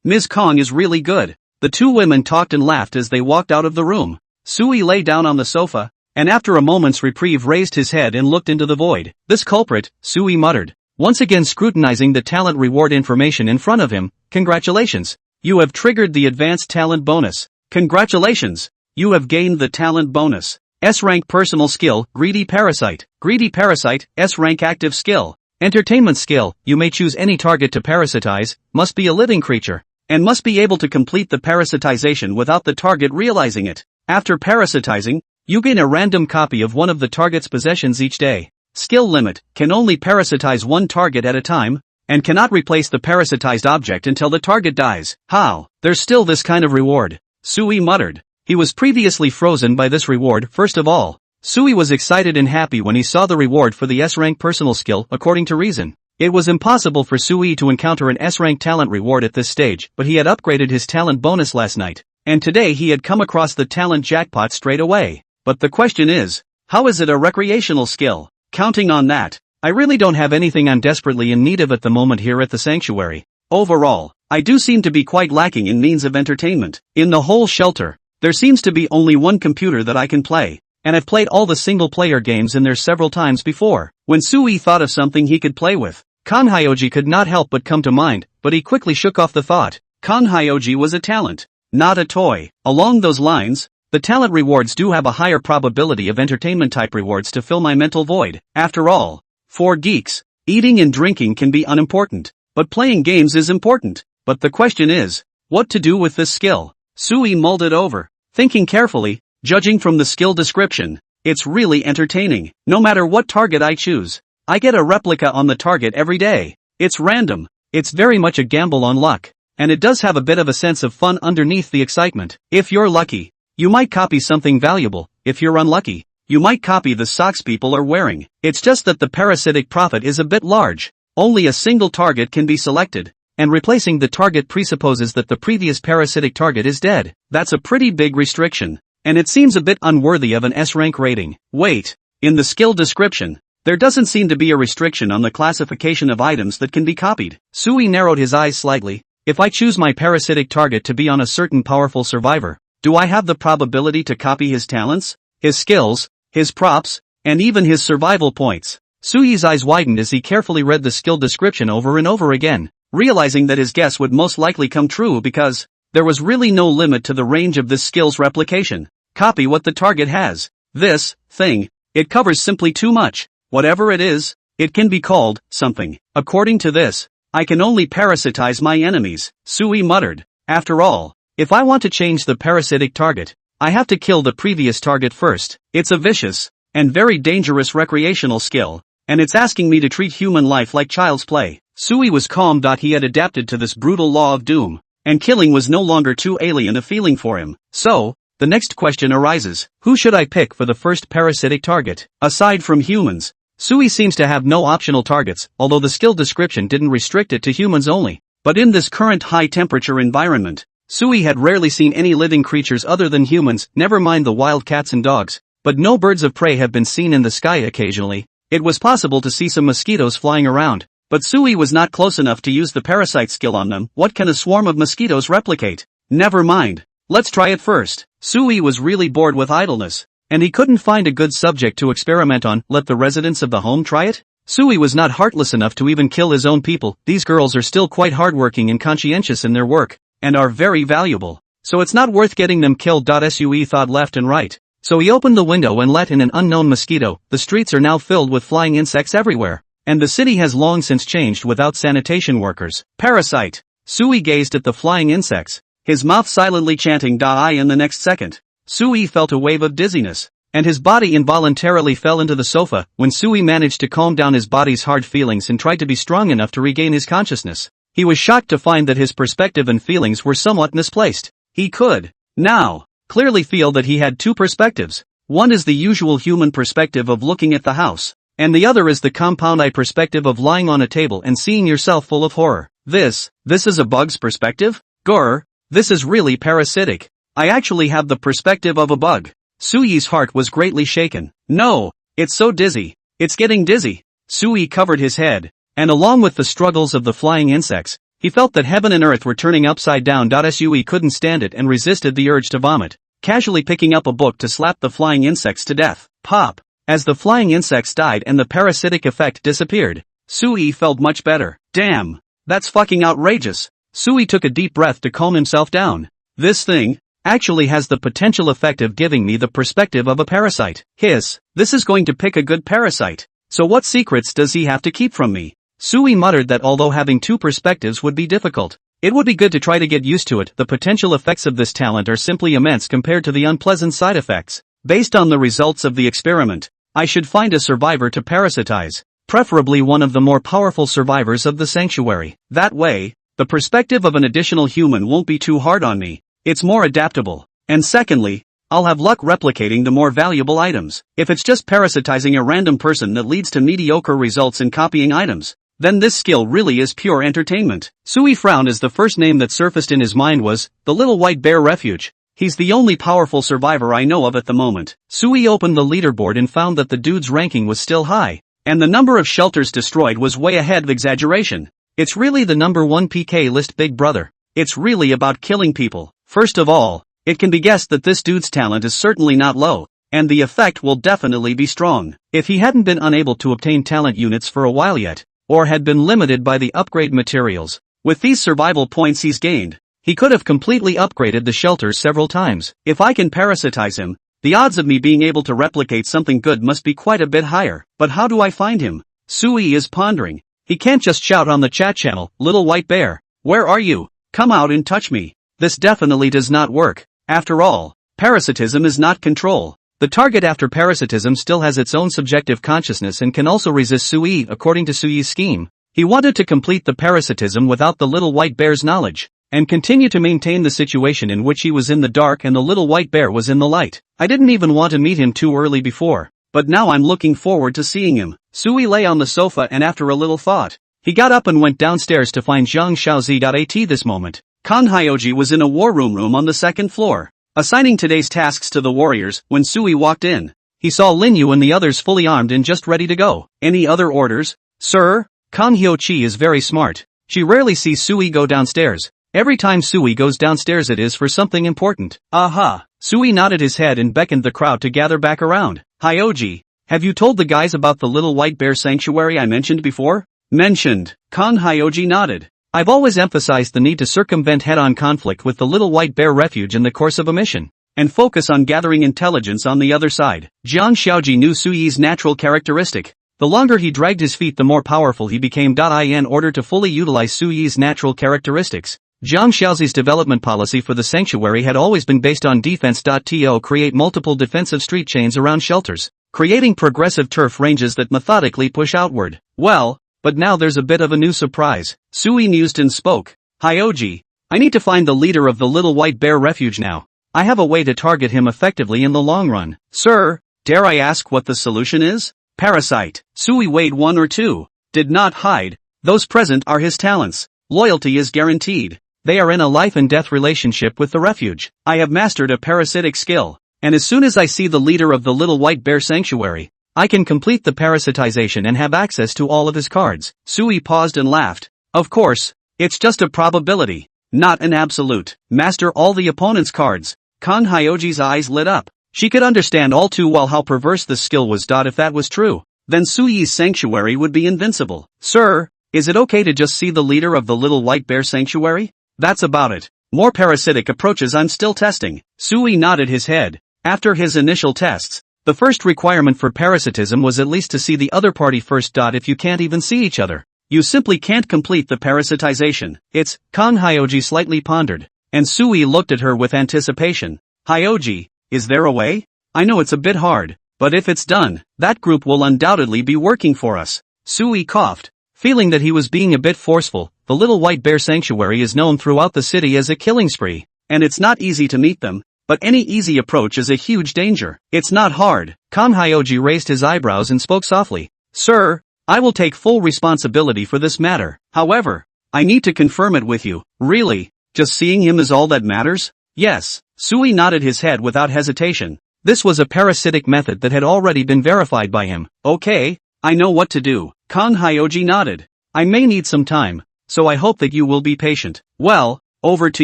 Ms. Kong is really good. The two women talked and laughed as they walked out of the room. Sui lay down on the sofa, and after a moment's reprieve raised his head and looked into the void. This culprit, Sui muttered, once again scrutinizing the talent reward information in front of him. Congratulations. You have triggered the advanced talent bonus. Congratulations. You have gained the talent bonus. S-rank personal skill, greedy parasite. Greedy parasite, S-rank active skill. Entertainment skill, you may choose any target to parasitize, must be a living creature, and must be able to complete the parasitization without the target realizing it. After parasitizing, you gain a random copy of one of the target's possessions each day. Skill limit, can only parasitize one target at a time, and cannot replace the parasitized object until the target dies. How? There's still this kind of reward, Sui muttered. He was previously frozen by this reward. First of all, Sui was excited and happy when he saw the reward for the S-rank personal skill. According to reason, it was impossible for Sui to encounter an S-rank talent reward at this stage, but he had upgraded his talent bonus last night, and today he had come across the talent jackpot straight away. But the question is, how is it a recreational skill? Counting on that, I really don't have anything I'm desperately in need of at the moment here at the sanctuary. Overall, I do seem to be quite lacking in means of entertainment. In the whole shelter, there seems to be only one computer that I can play, and I've played all the single-player games in there several times before. When Sui thought of something he could play with, Kanhyoji could not help but come to mind, but he quickly shook off the thought. Kanhyoji was a talent, not a toy. Along those lines, the talent rewards do have a higher probability of entertainment-type rewards to fill my mental void. After all, for geeks, eating and drinking can be unimportant, but playing games is important. But the question is, what to do with this skill? Sui mulled it over, thinking carefully. Judging from the skill description, it's really entertaining. No matter what target I choose, I get a replica on the target every day. It's random, it's very much a gamble on luck, and it does have a bit of a sense of fun underneath the excitement. If you're lucky, you might copy something valuable. If you're unlucky, you might copy the socks people are wearing. It's just that the parasitic profit is a bit large. Only a single target can be selected, and replacing the target presupposes that the previous parasitic target is dead. That's a pretty big restriction, and it seems a bit unworthy of an S-rank rating. Wait, in the skill description, there doesn't seem to be a restriction on the classification of items that can be copied. Sui narrowed his eyes slightly. If I choose my parasitic target to be on a certain powerful survivor, do I have the probability to copy his talents, his skills, his props, and even his survival points? Sui's eyes widened as he carefully read the skill description over and over again, realizing that his guess would most likely come true because there was really no limit to the range of this skill's replication. Copy what the target has. This thing, it covers simply too much. Whatever it is, it can be called something. According to this, I can only parasitize my enemies, Sui muttered. After all, if I want to change the parasitic target, I have to kill the previous target first. It's a vicious and very dangerous recreational skill, and it's asking me to treat human life like child's play. Sui was calm. He had adapted to this brutal law of doom, and killing was no longer too alien a feeling for him. So, the next question arises, who should I pick for the first parasitic target? Aside from humans, Sui seems to have no optional targets, although the skill description didn't restrict it to humans only. But in this current high-temperature environment, Sui had rarely seen any living creatures other than humans, never mind the wild cats and dogs. But no birds of prey have been seen in the sky. Occasionally, it was possible to see some mosquitoes flying around, but Sui was not close enough to use the parasite skill on them. What can a swarm of mosquitoes replicate? Never mind. Let's try it first. Sui was really bored with idleness, and he couldn't find a good subject to experiment on. Let the residents of the home try it? Sui was not heartless enough to even kill his own people. These girls are still quite hardworking and conscientious in their work, and are very valuable, so it's not worth getting them killed. Sui thought left and right. So he opened the window and let in an unknown mosquito. The streets are now filled with flying insects everywhere, and the city has long since changed without sanitation workers. Parasite. Sui gazed at the flying insects, his mouth silently chanting "Die" in the next second. Sui felt a wave of dizziness, and his body involuntarily fell into the sofa. When Sui managed to calm down his body's hard feelings and tried to be strong enough to regain his consciousness, he was shocked to find that his perspective and feelings were somewhat misplaced. He could, now, clearly feel that he had two perspectives. One is the usual human perspective of looking at the house, and the other is the compound eye perspective of lying on a table and seeing yourself full of horror. This is a bug's perspective? Grr, this is really parasitic. I actually have the perspective of a bug. Sui's heart was greatly shaken. No, it's so dizzy. It's getting dizzy. Sui covered his head, and along with the struggles of the flying insects, he felt that heaven and earth were turning upside down. Sui couldn't stand it and resisted the urge to vomit, casually picking up a book to slap the flying insects to death. Pop! As the flying insects died and the parasitic effect disappeared, Sui felt much better. Damn, that's fucking outrageous. Sui took a deep breath to calm himself down. This thing, actually has the potential effect of giving me the perspective of a parasite. Hiss, this is going to pick a good parasite. So what secrets does he have to keep from me? Sui muttered that although having two perspectives would be difficult, it would be good to try to get used to it. The potential effects of this talent are simply immense compared to the unpleasant side effects. Based on the results of the experiment, I should find a survivor to parasitize, preferably one of the more powerful survivors of the sanctuary. That way, the perspective of an additional human won't be too hard on me. It's more adaptable. And secondly, I'll have luck replicating the more valuable items. If it's just parasitizing a random person that leads to mediocre results in copying items, then this skill really is pure entertainment. Sui frowned as the first name that surfaced in his mind was the Little White Bear Refuge. He's the only powerful survivor I know of at the moment. Sui opened the leaderboard and found that the dude's ranking was still high, and the number of shelters destroyed was way ahead of exaggeration. It's really the number one PK list big brother. It's really about killing people. First of all, it can be guessed that this dude's talent is certainly not low, and the effect will definitely be strong. If he hadn't been unable to obtain talent units for a while yet, or had been limited by the upgrade materials, with these survival points he's gained, he could have completely upgraded the shelters several times. If I can parasitize him, the odds of me being able to replicate something good must be quite a bit higher. But how do I find him? Sui is pondering. He can't just shout on the chat channel, "Little White Bear, where are you? Come out and touch me." This definitely does not work. After all, parasitism is not control. The target after parasitism still has its own subjective consciousness and can also resist Sui. According to Sui's scheme, he wanted to complete the parasitism without the Little White Bear's knowledge, and continue to maintain the situation in which he was in the dark and the Little White Bear was in the light. I didn't even want to meet him too early before, but now I'm looking forward to seeing him. Sui lay on the sofa and after a little thought, he got up and went downstairs to find Zhang Xiaozi. This moment, Kang Hyoji was in a war room on the second floor, assigning today's tasks to the warriors. When Sui walked in, he saw Lin Yu and the others fully armed and just ready to go. Any other orders, sir? Kang Hyoji is very smart. She rarely sees Sui go downstairs. Every time Sui goes downstairs it is for something important. Aha! Sui nodded his head and beckoned the crowd to gather back around. Hyoji, have you told the guys about the Little White Bear Sanctuary I mentioned before? Mentioned. Kang Hyoji nodded. I've always emphasized the need to circumvent head-on conflict with the Little White Bear Refuge in the course of a mission, and focus on gathering intelligence on the other side. Jiang Xiaoji knew Sui's natural characteristic. The longer he dragged his feet the more powerful he became. In order to fully utilize Sui's natural characteristics, Jiang Xiaozi's development policy for the sanctuary had always been based on defense. To create multiple defensive street chains around shelters, creating progressive turf ranges that methodically push outward. Well, but now there's a bit of a new surprise. Sui mused and spoke. Hyoji, I need to find the leader of the Little White Bear Refuge now. I have a way to target him effectively in the long run. Sir, dare I ask what the solution is? Parasite. Sui weighed 1 or 2. Did not hide. Those present are his talents. Loyalty is guaranteed. They are in a life and death relationship with the refuge. I have mastered a parasitic skill, and as soon as I see the leader of the Little White Bear Sanctuary, I can complete the parasitization and have access to all of his cards. Sui paused and laughed. Of course, it's just a probability, not an absolute. Master all the opponent's cards. Kang Hyoji's eyes lit up. She could understand all too well how perverse this skill was. If that was true, then Sui's sanctuary would be invincible. Sir, is it okay to just see the leader of the Little White Bear Sanctuary? That's about it. More parasitic approaches I'm still testing. Sui nodded his head. After his initial tests, the first requirement for parasitism was at least to see the other party first. If you can't even see each other, you simply can't complete the parasitization. It's, Kang Hyoji slightly pondered, and Sui looked at her with anticipation. Hyoji, is there a way? I know it's a bit hard, but if it's done, that group will undoubtedly be working for us. Sui coughed, feeling that he was being a bit forceful. The Little White Bear Sanctuary is known throughout the city as a killing spree, and it's not easy to meet them. But any easy approach is a huge danger. It's not hard. Kang Hyoji raised his eyebrows and spoke softly. Sir, I will take full responsibility for this matter. However, I need to confirm it with you. Really? Just seeing him is all that matters? Yes. Sui nodded his head without hesitation. This was a parasitic method that had already been verified by him. Okay, I know what to do. Kang Hyoji nodded. I may need some time, so I hope that you will be patient. Well, over to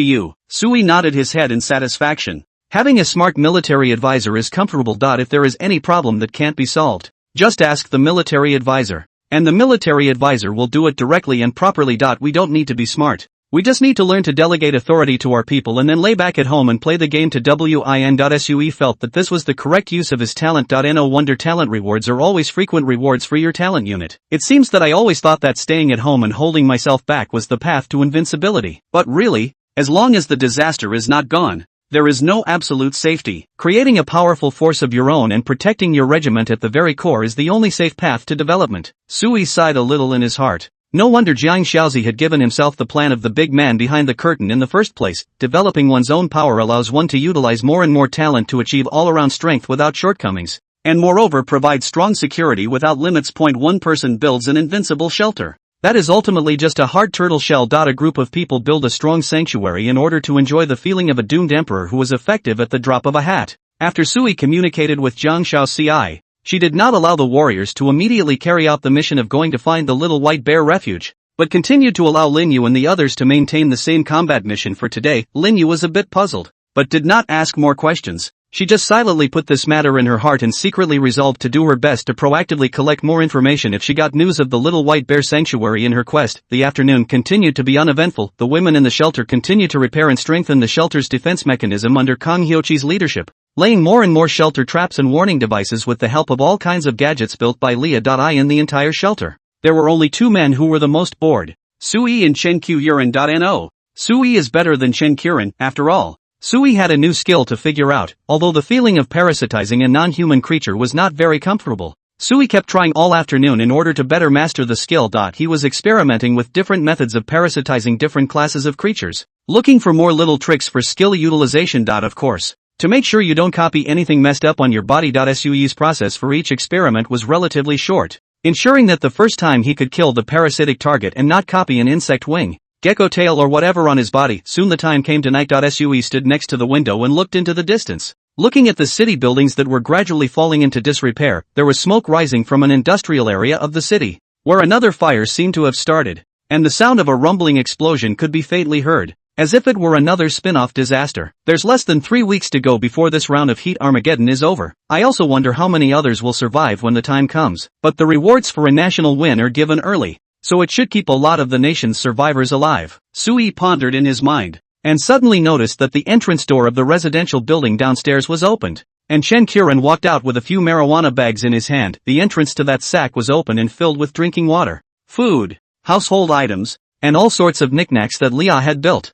you. Sui nodded his head in satisfaction. Having a smart military advisor is comfortable. If there is any problem that can't be solved, just ask the military advisor, and the military advisor will do it directly and properly. We don't need to be smart. We just need to learn to delegate authority to our people and then lay back at home and play the game to win. Sui felt that this was the correct use of his talent. No wonder talent rewards are always frequent rewards for your talent unit. It seems that I always thought that staying at home and holding myself back was the path to invincibility. But really, as long as the disaster is not gone, there is no absolute safety. Creating a powerful force of your own and protecting your regiment at the very core is the only safe path to development. Sui sighed a little in his heart. No wonder Jiang Shaozi had given himself the plan of the big man behind the curtain in the first place. Developing one's own power allows one to utilize more and more talent to achieve all-around strength without shortcomings, and moreover provides strong security without limits. One person builds an invincible shelter. That is ultimately just a hard turtle shell. A group of people build a strong sanctuary in order to enjoy the feeling of a doomed emperor who was effective at the drop of a hat. After Sui communicated with Jiang Shaozi, she did not allow the warriors to immediately carry out the mission of going to find the little white bear refuge, but continued to allow Lin Yu and the others to maintain the same combat mission for today. Lin Yu was a bit puzzled, but did not ask more questions. She just silently put this matter in her heart and secretly resolved to do her best to proactively collect more information if she got news of the little white bear sanctuary in her quest. The afternoon continued to be uneventful. The women in the shelter continued to repair and strengthen the shelter's defense mechanism under Kang Hyochi's leadership, laying more and more shelter traps and warning devices with the help of all kinds of gadgets built by Leah. In the entire shelter, there were only two men who were the most bored: Sui and Chen Qiuran. Sui is better than Chen Qiuran, after all. Sui had a new skill to figure out, although the feeling of parasitizing a non-human creature was not very comfortable. Sui kept trying all afternoon in order to better master the skill. He was experimenting with different methods of parasitizing different classes of creatures, looking for more little tricks for skill utilization. Of course, to make sure you don't copy anything messed up on your body. Sui's process for each experiment was relatively short, ensuring that the first time he could kill the parasitic target and not copy an insect wing, gecko tail or whatever on his body. Soon the time came to night. Sui stood next to the window and looked into the distance. Looking at the city buildings that were gradually falling into disrepair, there was smoke rising from an industrial area of the city, where another fire seemed to have started, and the sound of a rumbling explosion could be faintly heard, as if it were another spin-off disaster. There's less than 3 weeks to go before this round of heat Armageddon is over. I also wonder how many others will survive when the time comes. But the rewards for a national win are given early, so it should keep a lot of the nation's survivors alive. Sui pondered in his mind, and suddenly noticed that the entrance door of the residential building downstairs was opened, and Chen Qiuran walked out with a few marijuana bags in his hand. The entrance to that sack was open and filled with drinking water, food, household items, and all sorts of knickknacks that Leah had built.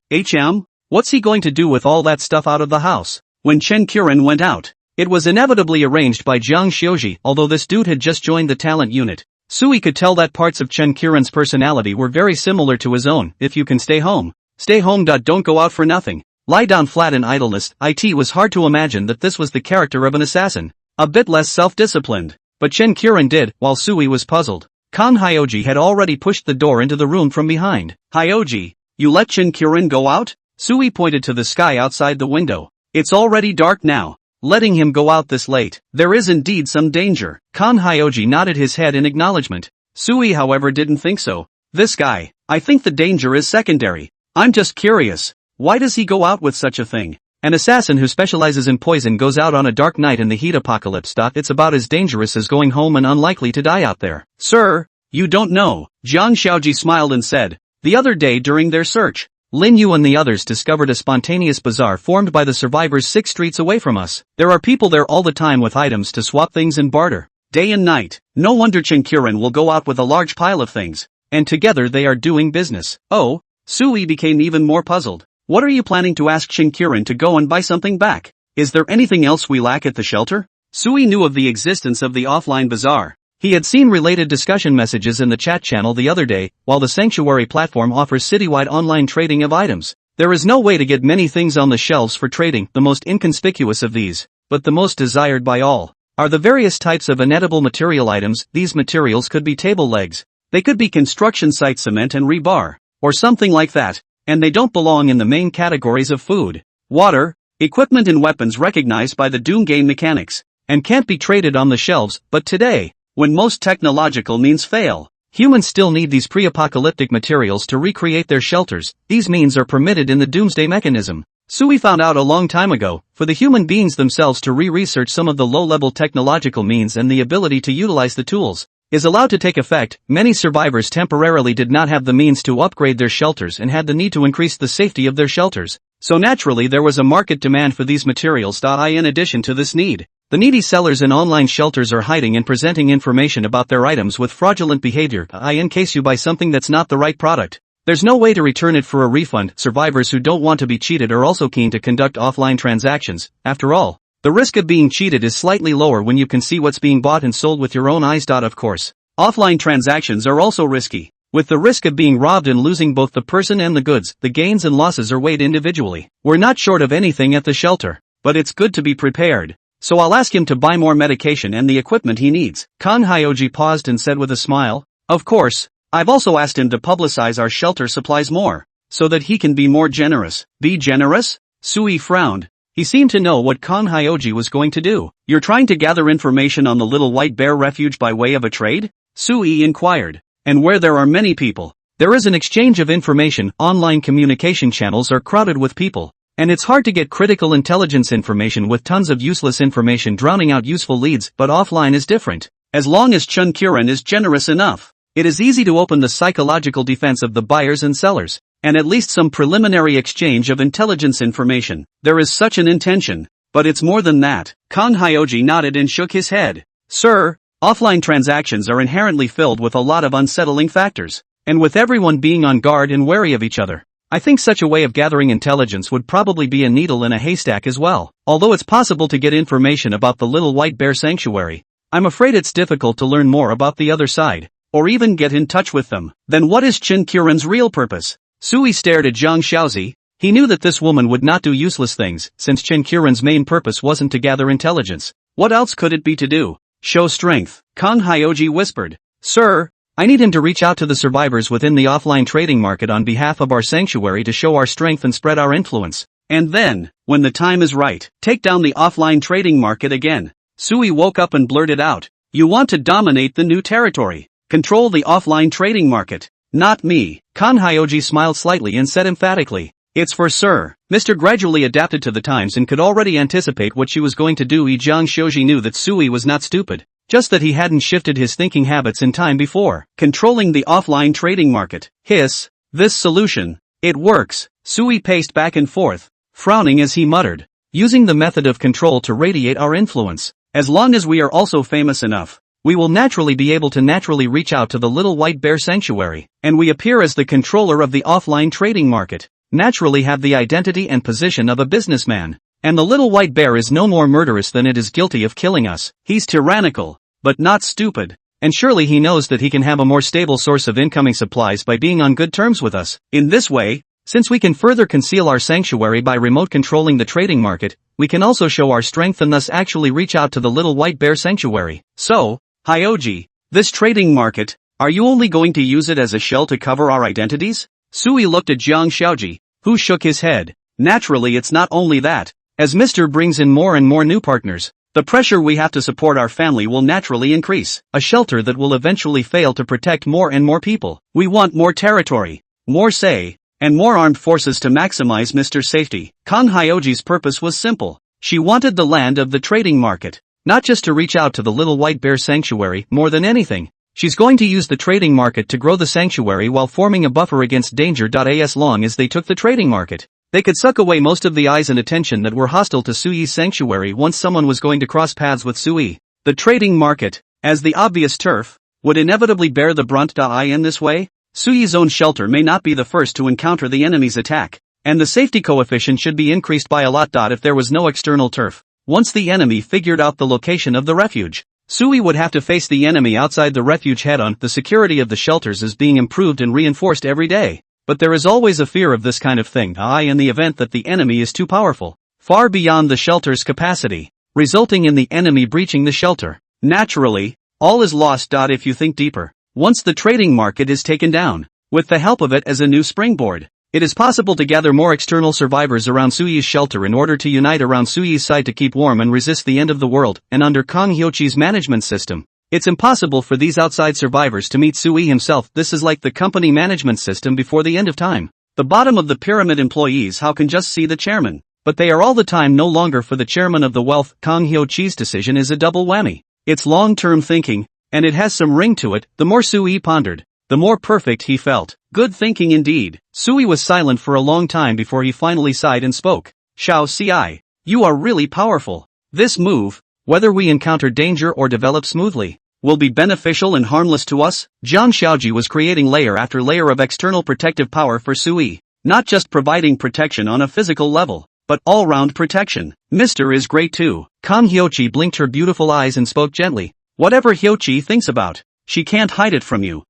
What's he going to do with all that stuff out of the house? When Chen Qiuran went out, it was inevitably arranged by Jiang Shaozi. Although this dude had just joined the talent unit, Sui could tell that parts of Chen Qiuran's personality were very similar to his own. If you can stay home, stay home. Don't go out for nothing. Lie down flat in idleness. It was hard to imagine that this was the character of an assassin, a bit less self-disciplined. But Chen Qiuran did, while Sui was puzzled. Kang Hyoji had already pushed the door into the room from behind. Hyoji, you let Chen Qiuran go out? Sui pointed to the sky outside the window. It's already dark now. Letting him go out this late, there is indeed some danger. Kang Hyoji nodded his head in acknowledgement. Sui however didn't think so. This guy, I think the danger is secondary. I'm just curious, why does he go out with such a thing? An assassin who specializes in poison goes out on a dark night in the heat apocalypse. It's about as dangerous as going home and unlikely to die out there. Sir, you don't know. Jiang Shaoji smiled and said, the other day during their search, Lin Yu and the others discovered a spontaneous bazaar formed by the survivors 6 streets away from us. There are people there all the time with items to swap things and barter, day and night. No wonder Chen Qiuran will go out with a large pile of things, and together they are doing business. Oh, Sui became even more puzzled. What are you planning to ask Chen Qiuran to go and buy something back? Is there anything else we lack at the shelter? Sui knew of the existence of the offline bazaar. He had seen related discussion messages in the chat channel the other day. While the Sanctuary platform offers citywide online trading of items, there is no way to get many things on the shelves for trading. The most inconspicuous of these, but the most desired by all, are the various types of inedible material items. These materials could be table legs, they could be construction site cement and rebar, or something like that, and they don't belong in the main categories of food, water, equipment and weapons recognized by the Doom game mechanics, and can't be traded on the shelves. But today, when most technological means fail, humans still need these pre-apocalyptic materials to recreate their shelters. These means are permitted in the doomsday mechanism. Sui found out a long time ago, for the human beings themselves to re-research some of the low-level technological means and the ability to utilize the tools. is allowed to take effect, many survivors temporarily did not have the means to upgrade their shelters and had the need to increase the safety of their shelters. So naturally there was a market demand for these materials. In addition to this need, the needy sellers in online shelters are hiding and presenting information about their items with fraudulent behavior. In case you buy something that's not the right product, there's no way to return it for a refund. Survivors who don't want to be cheated are also keen to conduct offline transactions. After all, the risk of being cheated is slightly lower when you can see what's being bought and sold with your own eyes. Of course, offline transactions are also risky. With the risk of being robbed and losing both the person and the goods, the gains and losses are weighed individually. We're not short of anything at the shelter, but it's good to be prepared. So I'll ask him to buy more medication and the equipment he needs. Kang Hyoji paused and said with a smile, "Of course, I've also asked him to publicize our shelter supplies more, so that he can be more generous." Be generous? Sui frowned. He seemed to know what Kang Hyoji was going to do. "You're trying to gather information on the Little White Bear Refuge by way of a trade?" Sui inquired. "And where there are many people, there is an exchange of information. Online communication channels are crowded with people, and it's hard to get critical intelligence information with tons of useless information drowning out useful leads. But offline is different. As long as Chun Kiran is generous enough, it is easy to open the psychological defense of the buyers and sellers, and at least some preliminary exchange of intelligence information. There is such an intention, but it's more than that." Kang Hyoji nodded and shook his head. "Sir, offline transactions are inherently filled with a lot of unsettling factors, and with everyone being on guard and wary of each other, I think such a way of gathering intelligence would probably be a needle in a haystack as well. Although it's possible to get information about the Little White Bear Sanctuary, I'm afraid it's difficult to learn more about the other side, or even get in touch with them." "Then what is Chin Kiran's real purpose?" Sui stared at Zhang Xiaozi. He knew that this woman would not do useless things, since Chin Kiran's main purpose wasn't to gather intelligence. What else could it be to do? "Show strength," Kang Hyoji whispered. "Sir, I need him to reach out to the survivors within the offline trading market on behalf of our sanctuary to show our strength and spread our influence. And then, when the time is right, take down the offline trading market again." Sui woke up and blurted out, "You want to dominate the new territory, control the offline trading market." "Not me." Kang Hyoji smiled slightly and said emphatically, "It's for Sir." Mr. gradually adapted to the times and could already anticipate what she was going to do. Zhang Xiaoji knew that Sui was not stupid, just that he hadn't shifted his thinking habits in time before. Controlling the offline trading market. Hiss. This solution. It works. Sui paced back and forth, frowning as he muttered, "Using the method of control to radiate our influence. As long as we are also famous enough, we will naturally be able to naturally reach out to the Little White Bear Sanctuary, and we appear as the controller of the offline trading market, naturally have the identity and position of a businessman. And the Little White Bear is no more murderous than it is guilty of killing us. He's tyrannical, but not stupid. And surely he knows that he can have a more stable source of incoming supplies by being on good terms with us. In this way, since we can further conceal our sanctuary by remote controlling the trading market, we can also show our strength and thus actually reach out to the Little White Bear Sanctuary." "So, Hyoji, this trading market, are you only going to use it as a shell to cover our identities?" Sui looked at Zhang Xiaoji, who shook his head. "Naturally it's not only that. As Mr. brings in more and more new partners, the pressure we have to support our family will naturally increase. A shelter that will eventually fail to protect more and more people. We want more territory, more say, and more armed forces to maximize Mr. safety." Kang Hyoji's purpose was simple. She wanted the land of the trading market, not just to reach out to the Little White Bear Sanctuary. More than anything, she's going to use the trading market to grow the sanctuary while forming a buffer against danger. As long as they took the trading market, they could suck away most of the eyes and attention that were hostile to Sui's sanctuary once someone was going to cross paths with Sui. The trading market, as the obvious turf, would inevitably bear the brunt. In this way, Sui's own shelter may not be the first to encounter the enemy's attack, and the safety coefficient should be increased by a lot. If there was no external turf, once the enemy figured out the location of the refuge, Sui would have to face the enemy outside the refuge head-on. The security of the shelters is being improved and reinforced every day. But there is always a fear of this kind of thing, in the event that the enemy is too powerful, far beyond the shelter's capacity, resulting in the enemy breaching the shelter. Naturally, all is lost. If you think deeper, once the trading market is taken down, with the help of it as a new springboard, it is possible to gather more external survivors around Sui's shelter in order to unite around Sui's side to keep warm and resist the end of the world. And under Kang Hyoji's management system, it's impossible for these outside survivors to meet Sui himself. This is like the company management system before the end of time. The bottom of the pyramid employees can just see the chairman, but they are all the time no longer for the chairman of the wealth. Kang Hyoji's decision is a double whammy. It's long-term thinking, and it has some ring to it. The more Sui pondered, the more perfect he felt. Good thinking indeed. Sui was silent for a long time before he finally sighed and spoke. Xiao Ci, you are really powerful. This move, whether we encounter danger or develop smoothly, will be beneficial and harmless to us. Jiang Xiaoji was creating layer after layer of external protective power for Sui, not just providing protection on a physical level, but all-round protection. Mr. is great too. Kang Hyochi blinked her beautiful eyes and spoke gently. Whatever Hyochi thinks about, she can't hide it from you.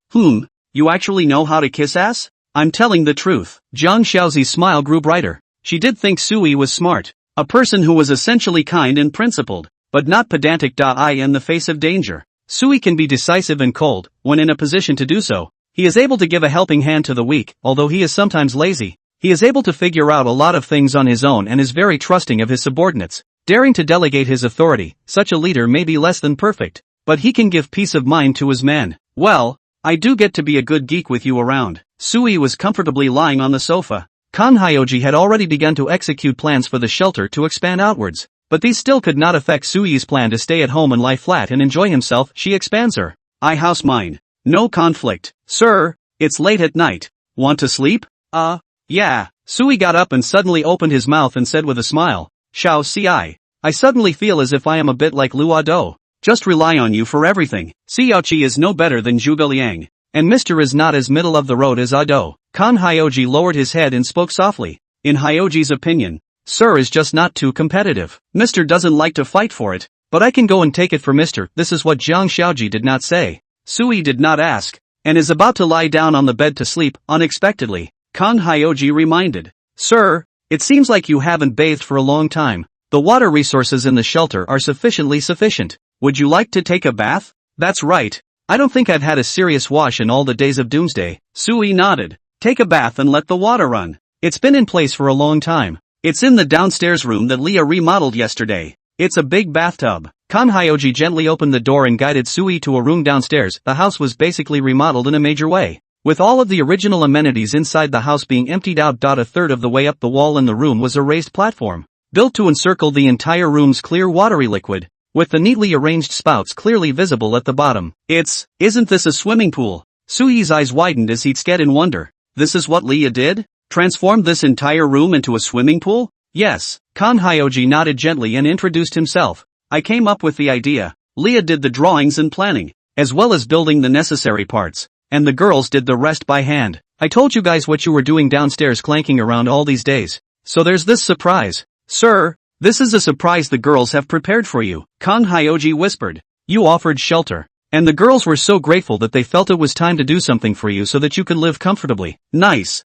You actually know how to kiss ass? I'm telling the truth. Jiang Xiaozi's smile grew brighter. She did think Sui was smart, a person who was essentially kind and principled, but not pedantic. In the face of danger, Sui can be decisive and cold. When in a position to do so, he is able to give a helping hand to the weak. Although he is sometimes lazy, he is able to figure out a lot of things on his own and is very trusting of his subordinates, daring to delegate his authority. Such a leader may be less than perfect, but he can give peace of mind to his men. Well, I do get to be a good geek with you around. Sui was comfortably lying on the sofa. Kang Hyoji had already begun to execute plans for the shelter to expand outwards, but these still could not affect Sui's plan to stay at home and lie flat and enjoy himself. She expands her house mine. No conflict. Sir, it's late at night. Want to sleep? Yeah. Sui got up and suddenly opened his mouth and said with a smile, Xiao Ci, I suddenly feel as if I am a bit like Luo Do. Just rely on you for everything. Xiaoqi is no better than Zhuge Liang, and Mr. is not as middle of the road as Ado. Kang Hyoji lowered his head and spoke softly. In Hyoji's opinion, Sir is just not too competitive. Mr. doesn't like to fight for it, but I can go and take it for Mr. This is what Jiang Xiaoji did not say. Sui did not ask, and is about to lie down on the bed to sleep. Unexpectedly, Kang Hyoji reminded, Sir, it seems like you haven't bathed for a long time. The water resources in the shelter are sufficient. Would you like to take a bath? That's right. I don't think I've had a serious wash in all the days of Doomsday. Sui nodded. Take a bath and let the water run. It's been in place for a long time. It's in the downstairs room that Leah remodeled yesterday. It's a big bathtub. Kang Hyoji gently opened the door and guided Sui to a room downstairs. The house was basically remodeled in a major way, with all of the original amenities inside the house being emptied out. A third of the way up the wall in the room was a raised platform, built to encircle the entire room's clear watery liquid, with the neatly arranged spouts clearly visible at the bottom. Isn't this a swimming pool? Sui's eyes widened as he'd stared in wonder. This is what Leah did? Transformed this entire room into a swimming pool? Yes. Kang Hyoji nodded gently and introduced himself. I came up with the idea. Leah did the drawings and planning, as well as building the necessary parts, and the girls did the rest by hand. I told you guys what you were doing downstairs clanking around all these days. So there's this surprise. Sir, this is a surprise the girls have prepared for you. Kang Hyoji whispered. You offered shelter, and the girls were so grateful that they felt it was time to do something for you so that you could live comfortably. Nice.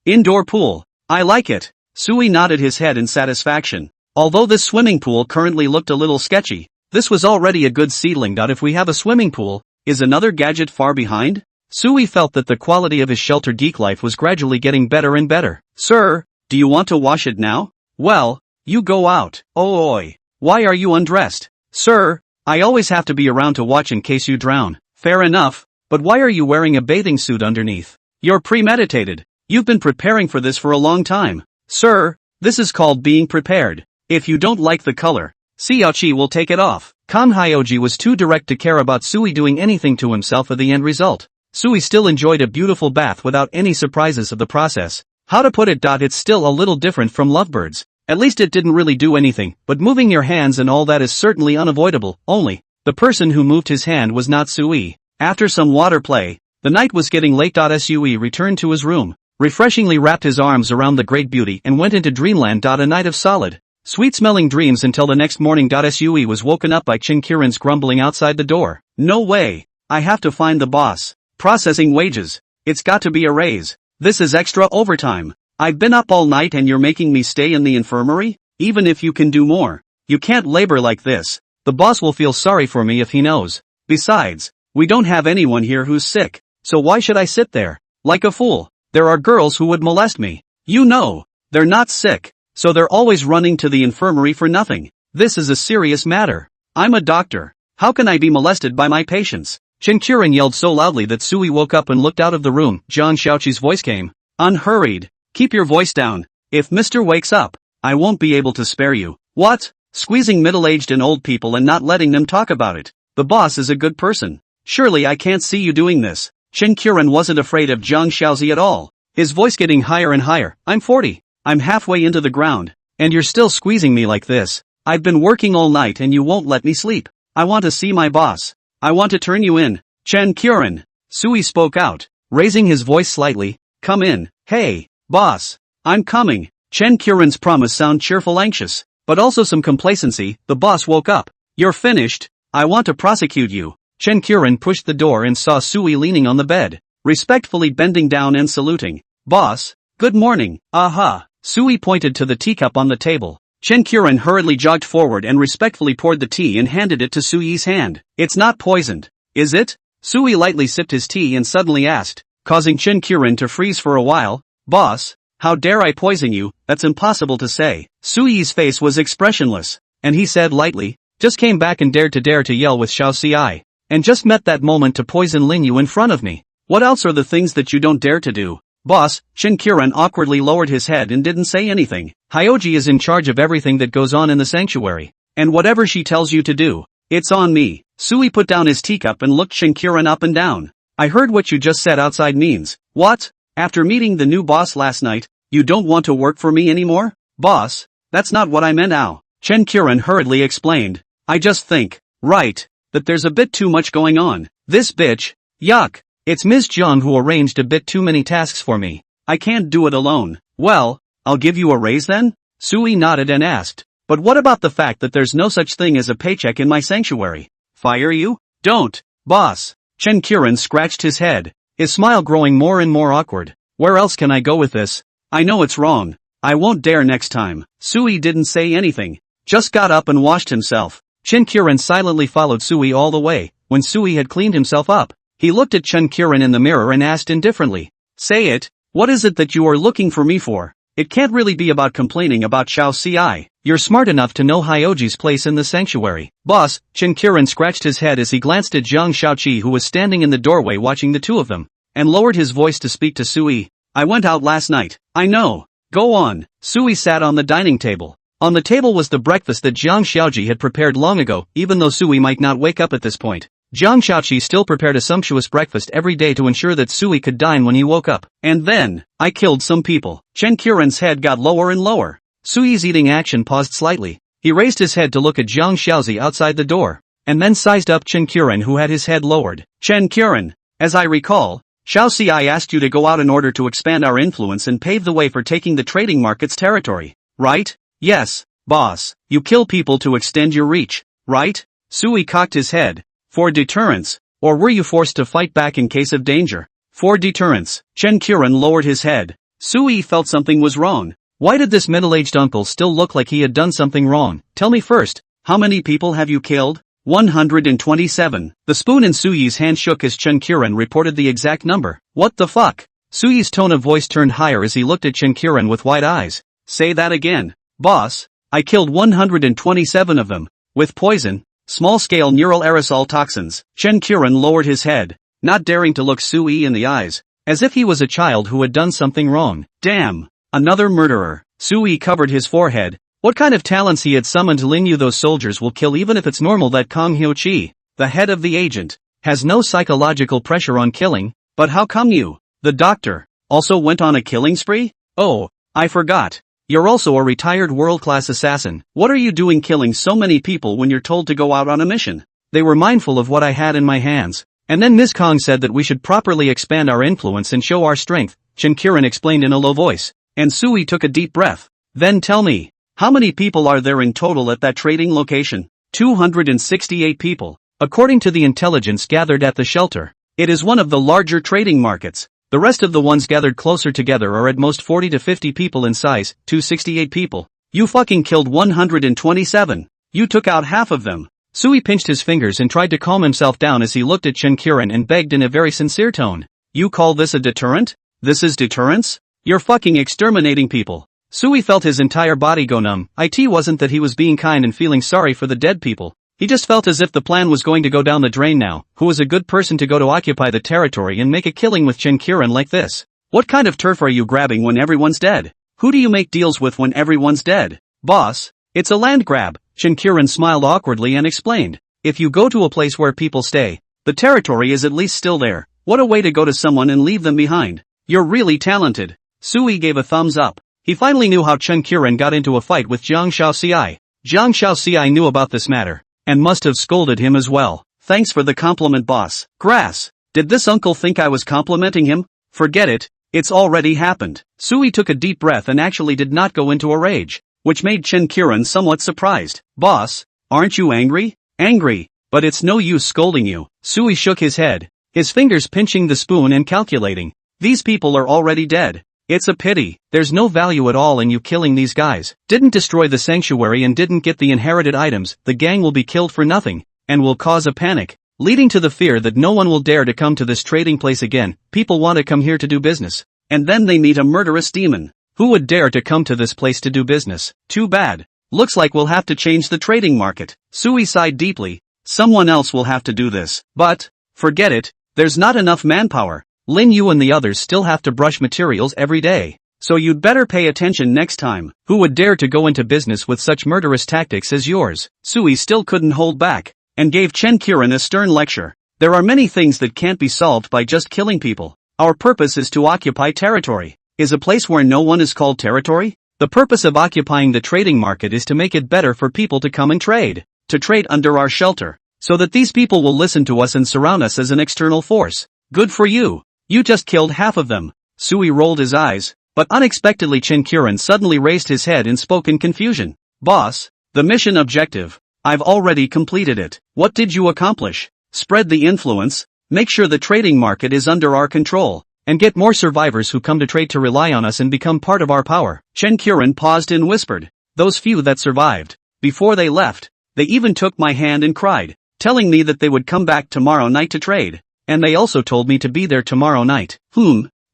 Indoor pool. I like it. Sui nodded his head in satisfaction. Although this swimming pool currently looked a little sketchy, this was already a good seedling. If we have a swimming pool, is another gadget far behind? Sui felt that the quality of his shelter geek life was gradually getting better and better. Sir, do you want to wash it now? Well, you go out. Oi. Why are you undressed? Sir, I always have to be around to watch in case you drown. Fair enough, but why are you wearing a bathing suit underneath? You're premeditated. You've been preparing for this for a long time. Sir, this is called being prepared. If you don't like the color, Xiaoqi will take it off. Kang Hyoji was too direct to care about Sui doing anything to himself for the end result. Sui still enjoyed a beautiful bath without any surprises of the process. How to put it? It's still a little different from lovebirds. At least it didn't really do anything, but moving your hands and all that is certainly unavoidable. Only, the person who moved his hand was not Sui. After some water play, the night was getting late. Sui returned to his room, refreshingly wrapped his arms around the great beauty and went into dreamland. A night of solid, sweet-smelling dreams until the next morning. Sui was woken up by Qin Qiren's grumbling outside the door. No way. I have to find the boss. Processing wages. It's got to be a raise. This is extra overtime. I've been up all night and you're making me stay in the infirmary? Even if you can do more, you can't labor like this. The boss will feel sorry for me if he knows. Besides, we don't have anyone here who's sick, so why should I sit there like a fool? There are girls who would molest me. You know, they're not sick, so they're always running to the infirmary for nothing. This is a serious matter. I'm a doctor. How can I be molested by my patients? Qin Qiren yelled so loudly that Sui woke up and looked out of the room. Jiang Xiaoqi's voice came. Unhurried. Keep your voice down. If Mr. wakes up, I won't be able to spare you. What? Squeezing middle-aged and old people and not letting them talk about it. The boss is a good person. Surely I can't see you doing this. Chen Qiren wasn't afraid of Zhang Xiaozi at all. His voice getting higher and higher. I'm 40. I'm halfway into the ground. And you're still squeezing me like this. I've been working all night and you won't let me sleep. I want to see my boss. I want to turn you in. Chen Qiren. Sui spoke out, raising his voice slightly. Come in. Hey, boss. I'm coming. Chen Qiren's promise sounded cheerful, anxious, but also some complacency. The boss woke up. You're finished. I want to prosecute you. Chen Qiren pushed the door and saw Sui leaning on the bed, respectfully bending down and saluting. Boss, good morning. Aha. Sui pointed to the teacup on the table. Chen Qiren hurriedly jogged forward and respectfully poured the tea and handed it to Sui's hand. It's not poisoned, is it? Sui lightly sipped his tea and suddenly asked, causing Chen Qiren to freeze for a while. Boss, how dare I poison you? That's impossible to say. Sui's face was expressionless, and he said lightly, just came back and dared to yell with Xiao Ci. And just met that moment to poison Lin Yu in front of me. What else are the things that you don't dare to do? Boss, Chen Qiren awkwardly lowered his head and didn't say anything. Hyoji is in charge of everything that goes on in the sanctuary. And whatever she tells you to do, it's on me. Sui put down his teacup and looked Chen Qiren up and down. I heard what you just said outside means. What? After meeting the new boss last night, you don't want to work for me anymore? Boss, that's not what I meant now. Chen Qiren hurriedly explained. I just think, right, that there's a bit too much going on. This bitch, yuck. It's Ms. Jiang who arranged a bit too many tasks for me. I can't do it alone. Well, I'll give you a raise then? Sui nodded and asked. But what about the fact that there's no such thing as a paycheck in my sanctuary? Fire you? Don't, boss. Chen Qiren scratched his head, his smile growing more and more awkward. Where else can I go with this? I know it's wrong. I won't dare next time. Sui didn't say anything, just got up and washed himself. Chen Qiren silently followed Sui all the way. When Sui had cleaned himself up, he looked at Chen Qiren in the mirror and asked indifferently. Say it, what is it that you are looking for me for? It can't really be about complaining about Xiao Ci. You're smart enough to know Hyoji's place in the sanctuary. Boss, Chen Qiren scratched his head as he glanced at Zhang Xiaoqi who was standing in the doorway watching the two of them, and lowered his voice to speak to Sui. I went out last night. I know. Go on. Sui sat on the dining table. On the table was the breakfast that Zhang Xiaoji had prepared long ago. Even though Sui might not wake up at this point, Zhang Xiaoqi still prepared a sumptuous breakfast every day to ensure that Sui could dine when he woke up. And then, I killed some people. Chen Qiren's head got lower and lower. Sui's eating action paused slightly. He raised his head to look at Zhang Xiaozi outside the door, and then sized up Chen Qiren who had his head lowered. Chen Qiren, as I recall, Xiao Ci asked you to go out in order to expand our influence and pave the way for taking the trading market's territory, right? Yes, boss. You kill people to extend your reach, right? Sui cocked his head. For deterrence, or were you forced to fight back in case of danger? For deterrence. Chen Qiren lowered his head. Sui felt something was wrong. Why did this middle-aged uncle still look like he had done something wrong? Tell me first, how many people have you killed? 127. The spoon in Sui's hand shook as Chen Qiren reported the exact number. What the fuck? Sui's tone of voice turned higher as he looked at Chen Qiren with wide eyes. Say that again. Boss, I killed 127 of them. With poison, small-scale neural aerosol toxins. Chen Qiren lowered his head, not daring to look Sui in the eyes, as if he was a child who had done something wrong. Damn, another murderer. Sui covered his forehead. What kind of talents he had summoned to Lin Yu? Those soldiers will kill even if it's normal. That Kong Hyo-chi, the head of the agent, has no psychological pressure on killing. But how come you, the doctor, also went on a killing spree? Oh, I forgot. You're also a retired world-class assassin. What are you doing killing so many people when you're told to go out on a mission? They were mindful of what I had in my hands. And then Ms. Kong said that we should properly expand our influence and show our strength, Chen Qiren explained in a low voice. And Sui took a deep breath. Then tell me, how many people are there in total at that trading location? 268 people, according to the intelligence gathered at the shelter. It is one of the larger trading markets. The rest of the ones gathered closer together are at most 40 to 50 people in size. 268 people. You fucking killed 127. You took out half of them. Sui pinched his fingers and tried to calm himself down as he looked at Chen Qiren and begged in a very sincere tone. You call this a deterrent? This is deterrence? You're fucking exterminating people. Sui felt his entire body go numb. It wasn't that he was being kind and feeling sorry for the dead people. He just felt as if the plan was going to go down the drain now. Who was a good person to go to occupy the territory and make a killing with Chen Qiren like this? What kind of turf are you grabbing when everyone's dead? Who do you make deals with when everyone's dead? Boss, it's a land grab. Chen Qiren smiled awkwardly and explained. If you go to a place where people stay, the territory is at least still there. What a way to go to someone and leave them behind. You're really talented. Sui gave a thumbs up. He finally knew how Chen Qiren got into a fight with Jiang Shaoxiai. Jiang Shaoxiai knew about this matter, and must have scolded him as well. Thanks for the compliment, boss. Grass. Did this uncle think I was complimenting him? Forget it, it's already happened. Sui took a deep breath and actually did not go into a rage, which made Chen Qiren somewhat surprised. Boss, aren't you angry? Angry, but it's no use scolding you. Sui shook his head, his fingers pinching the spoon and calculating. These people are already dead. It's a pity, there's no value at all in you killing these guys. Didn't destroy the sanctuary and didn't get the inherited items, the gang will be killed for nothing, and will cause a panic, leading to the fear that no one will dare to come to this trading place again. People want to come here to do business, and then they meet a murderous demon. Who would dare to come to this place to do business? Too bad. Looks like we'll have to change the trading market. Sui sighed deeply. Someone else will have to do this. But, forget it, there's not enough manpower. Lin Yu and the others still have to brush materials every day. So you'd better pay attention next time. Who would dare to go into business with such murderous tactics as yours? Sui still couldn't hold back, and gave Chen Qiren a stern lecture. There are many things that can't be solved by just killing people. Our purpose is to occupy territory. Is a place where no one is called territory? The purpose of occupying the trading market is to make it better for people to come and trade. To trade under our shelter, so that these people will listen to us and surround us as an external force. Good for you. You just killed half of them. Sui rolled his eyes, but unexpectedly Chen Qiren suddenly raised his head and spoke in confusion. Boss, the mission objective. I've already completed it. What did you accomplish? Spread the influence, make sure the trading market is under our control, and get more survivors who come to trade to rely on us and become part of our power. Chen Qiren paused and whispered. Those few that survived, before they left, they even took my hand and cried, telling me that they would come back tomorrow night to trade. And they also told me to be there tomorrow night.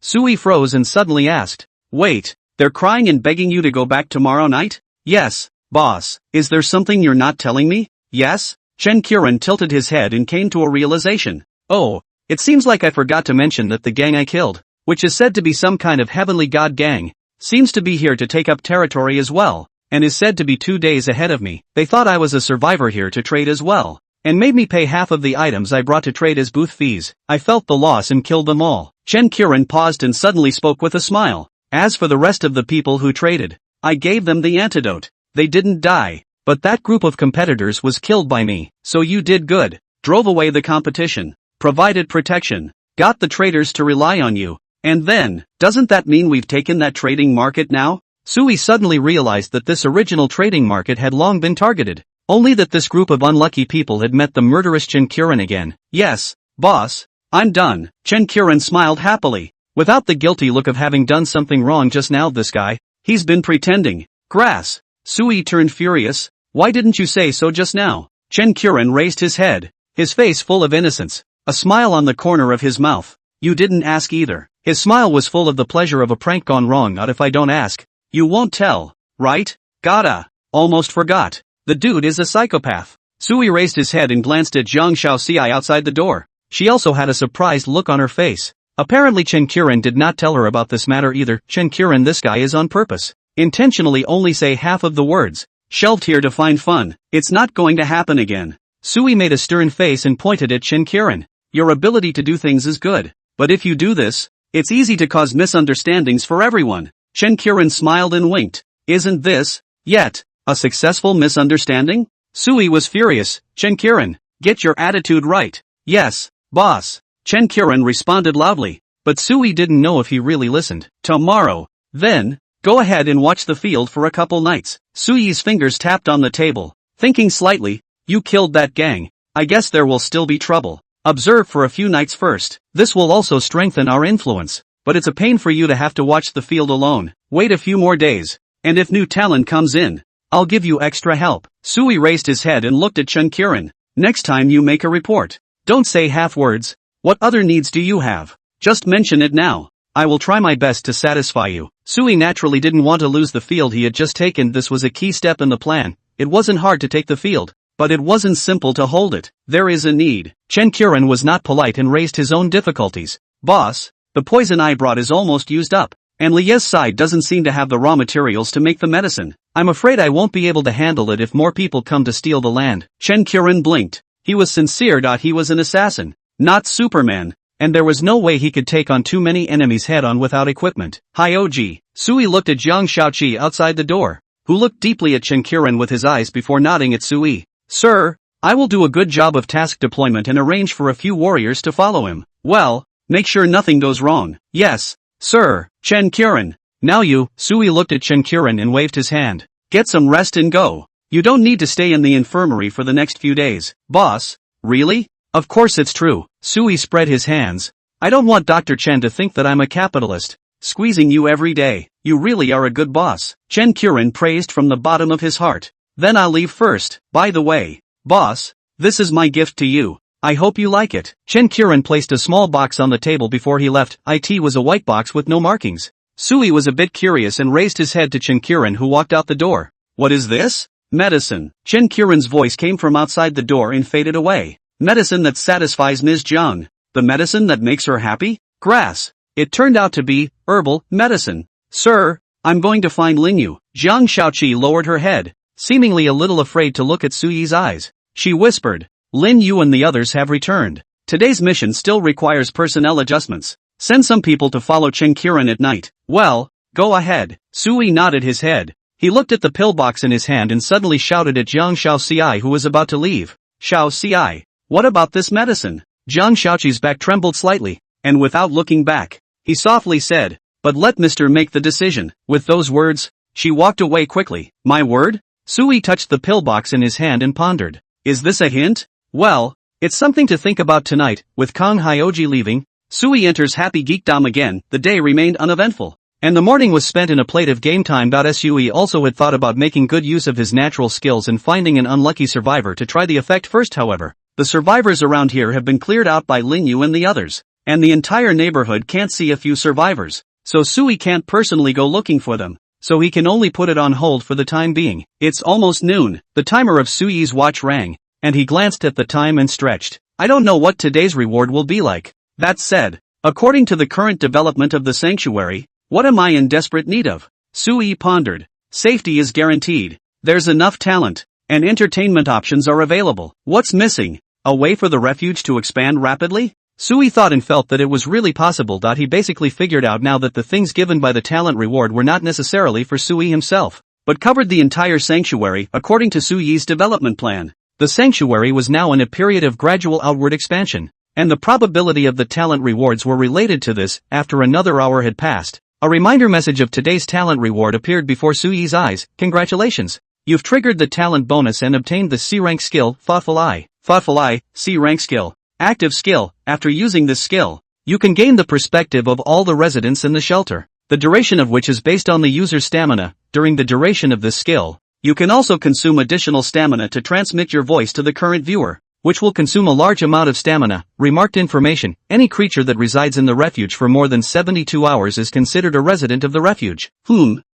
Sui froze and suddenly asked, wait, they're crying and begging you to go back tomorrow night? Yes, boss. Is there something you're not telling me? Yes? Chen Qiren tilted his head and came to a realization. Oh, it seems like I forgot to mention that the gang I killed, which is said to be some kind of heavenly god gang, seems to be here to take up territory as well, and is said to be 2 days ahead of me. They thought I was a survivor here to trade as well, and made me pay half of the items I brought to trade as booth fees. I felt the loss and killed them all. Chen Qiren paused and suddenly spoke with a smile. As for the rest of the people who traded, I gave them the antidote. They didn't die, but that group of competitors was killed by me. So you did good. Drove away the competition, provided protection, got the traders to rely on you, and then, doesn't that mean we've taken that trading market now? Sui suddenly realized that this original trading market had long been targeted. Only that this group of unlucky people had met the murderous Chen Qiren again. Yes, boss, I'm done. Chen Qiren smiled happily, without the guilty look of having done something wrong just now. This guy, he's been pretending. Grass. Sui turned furious. Why didn't you say so just now? Chen Qiren raised his head, his face full of innocence, a smile on the corner of his mouth. You didn't ask either. His smile was full of the pleasure of a prank gone wrong. Not if I don't ask. You won't tell, right? Gotta. Almost forgot. The dude is a psychopath. Sui raised his head and glanced at Jiang Shaoxiai outside the door. She also had a surprised look on her face. Apparently Chen Qiren did not tell her about this matter either. Chen Qiren, this guy is on purpose. Intentionally only say half of the words. Shelved here to find fun. It's not going to happen again. Sui made a stern face and pointed at Chen Qiren. Your ability to do things is good, but if you do this, it's easy to cause misunderstandings for everyone. Chen Qiren smiled and winked. Isn't this, yet, a successful misunderstanding? Sui was furious. Chen Qiren, get your attitude right. Yes, boss. Chen Qiren responded loudly, but Sui didn't know if he really listened. Tomorrow, then, go ahead and watch the field for a couple nights. Sui's fingers tapped on the table, thinking slightly. You killed that gang. I guess there will still be trouble. Observe for a few nights first. This will also strengthen our influence, but it's a pain for you to have to watch the field alone. Wait a few more days, and if new talent comes in, I'll give you extra help. Sui raised his head and looked at Chen Qiren. Next time you make a report, don't say half words. What other needs do you have? Just mention it now. I will try my best to satisfy you. Sui naturally didn't want to lose the field he had just taken. This was a key step in the plan. It wasn't hard to take the field, but it wasn't simple to hold it. There is a need. Chen Qiren was not polite and raised his own difficulties. Boss, the poison I brought is almost used up, and Lie's side doesn't seem to have the raw materials to make the medicine. I'm afraid I won't be able to handle it if more people come to steal the land. Chen Qiren blinked. He was sincere. He was an assassin, not Superman, and there was no way he could take on too many enemies head-on without equipment. Hyoji. Sui looked at Jiang Shaoqi outside the door, who looked deeply at Chen Qiren with his eyes before nodding at Sui. Sir, I will do a good job of task deployment and arrange for a few warriors to follow him. Well, make sure nothing goes wrong. Yes, sir. Chen Qiren. Now you. Sui looked at Chen Qiren and waved his hand. Get some rest and go. You don't need to stay in the infirmary for the next few days. Boss? Really? Of course it's true. Sui spread his hands. I don't want Dr. Chen to think that I'm a capitalist, squeezing you every day. You really are a good boss. Chen Qiren praised from the bottom of his heart. Then I'll leave first. By the way, boss, this is my gift to you. I hope you like it. Chen Qiren placed a small box on the table before he left. It was a white box with no markings. Sui was a bit curious and raised his head to Chen Qiren, who walked out the door. What is this? Medicine. Chen Qiren's voice came from outside the door and faded away. Medicine that satisfies Ms. Jiang. The medicine that makes her happy? Grass. It turned out to be herbal medicine. Sir, I'm going to find Linyu. Jiang Shaoqi lowered her head, seemingly a little afraid to look at Suyi's eyes. She whispered, Lin Yu and the others have returned. Today's mission still requires personnel adjustments. Send some people to follow Chen Qiren at night. Well, go ahead. Sui nodded his head. He looked at the pillbox in his hand and suddenly shouted at Jiang Shaoxi, who was about to leave. Shaoxi, what about this medicine? Jiang Shaoqi's back trembled slightly, and without looking back, he softly said, but let Mr. make the decision. With those words, she walked away quickly. My word? Sui touched the pillbox in his hand and pondered. Is this a hint? Well, it's something to think about tonight. With Kang Hyoji leaving, Sui enters Happy Geekdom again. The day remained uneventful, and the morning was spent in a plate of game time. Sui also had thought about making good use of his natural skills and finding an unlucky survivor to try the effect first. However, the survivors around here have been cleared out by Linyu and the others, and the entire neighborhood can't see a few survivors, so Sui can't personally go looking for them, so he can only put it on hold for the time being. It's almost noon. The timer of Sui's watch rang, and he glanced at the time and stretched. I don't know what today's reward will be like. That said, according to the current development of the sanctuary, what am I in desperate need of? Sui pondered. Safety is guaranteed. There's enough talent, and entertainment options are available. What's missing? A way for the refuge to expand rapidly? Sui thought and felt that it was really possible. He basically figured out now that the things given by the talent reward were not necessarily for Sui himself, but covered the entire sanctuary. According to Sui's development plan, the sanctuary was now in a period of gradual outward expansion, and the probability of the talent rewards were related to this. After another hour had passed, a reminder message of today's talent reward appeared before Sui's eyes. Congratulations! You've triggered the talent bonus and obtained the C-rank skill, Thoughtful Eye. Thoughtful Eye, C-rank skill. Active skill. After using this skill, you can gain the perspective of all the residents in the shelter, the duration of which is based on the user's stamina. During the duration of this skill, you can also consume additional stamina to transmit your voice to the current viewer, which will consume a large amount of stamina. Remarked information: any creature that resides in the refuge for more than 72 hours is considered a resident of the refuge.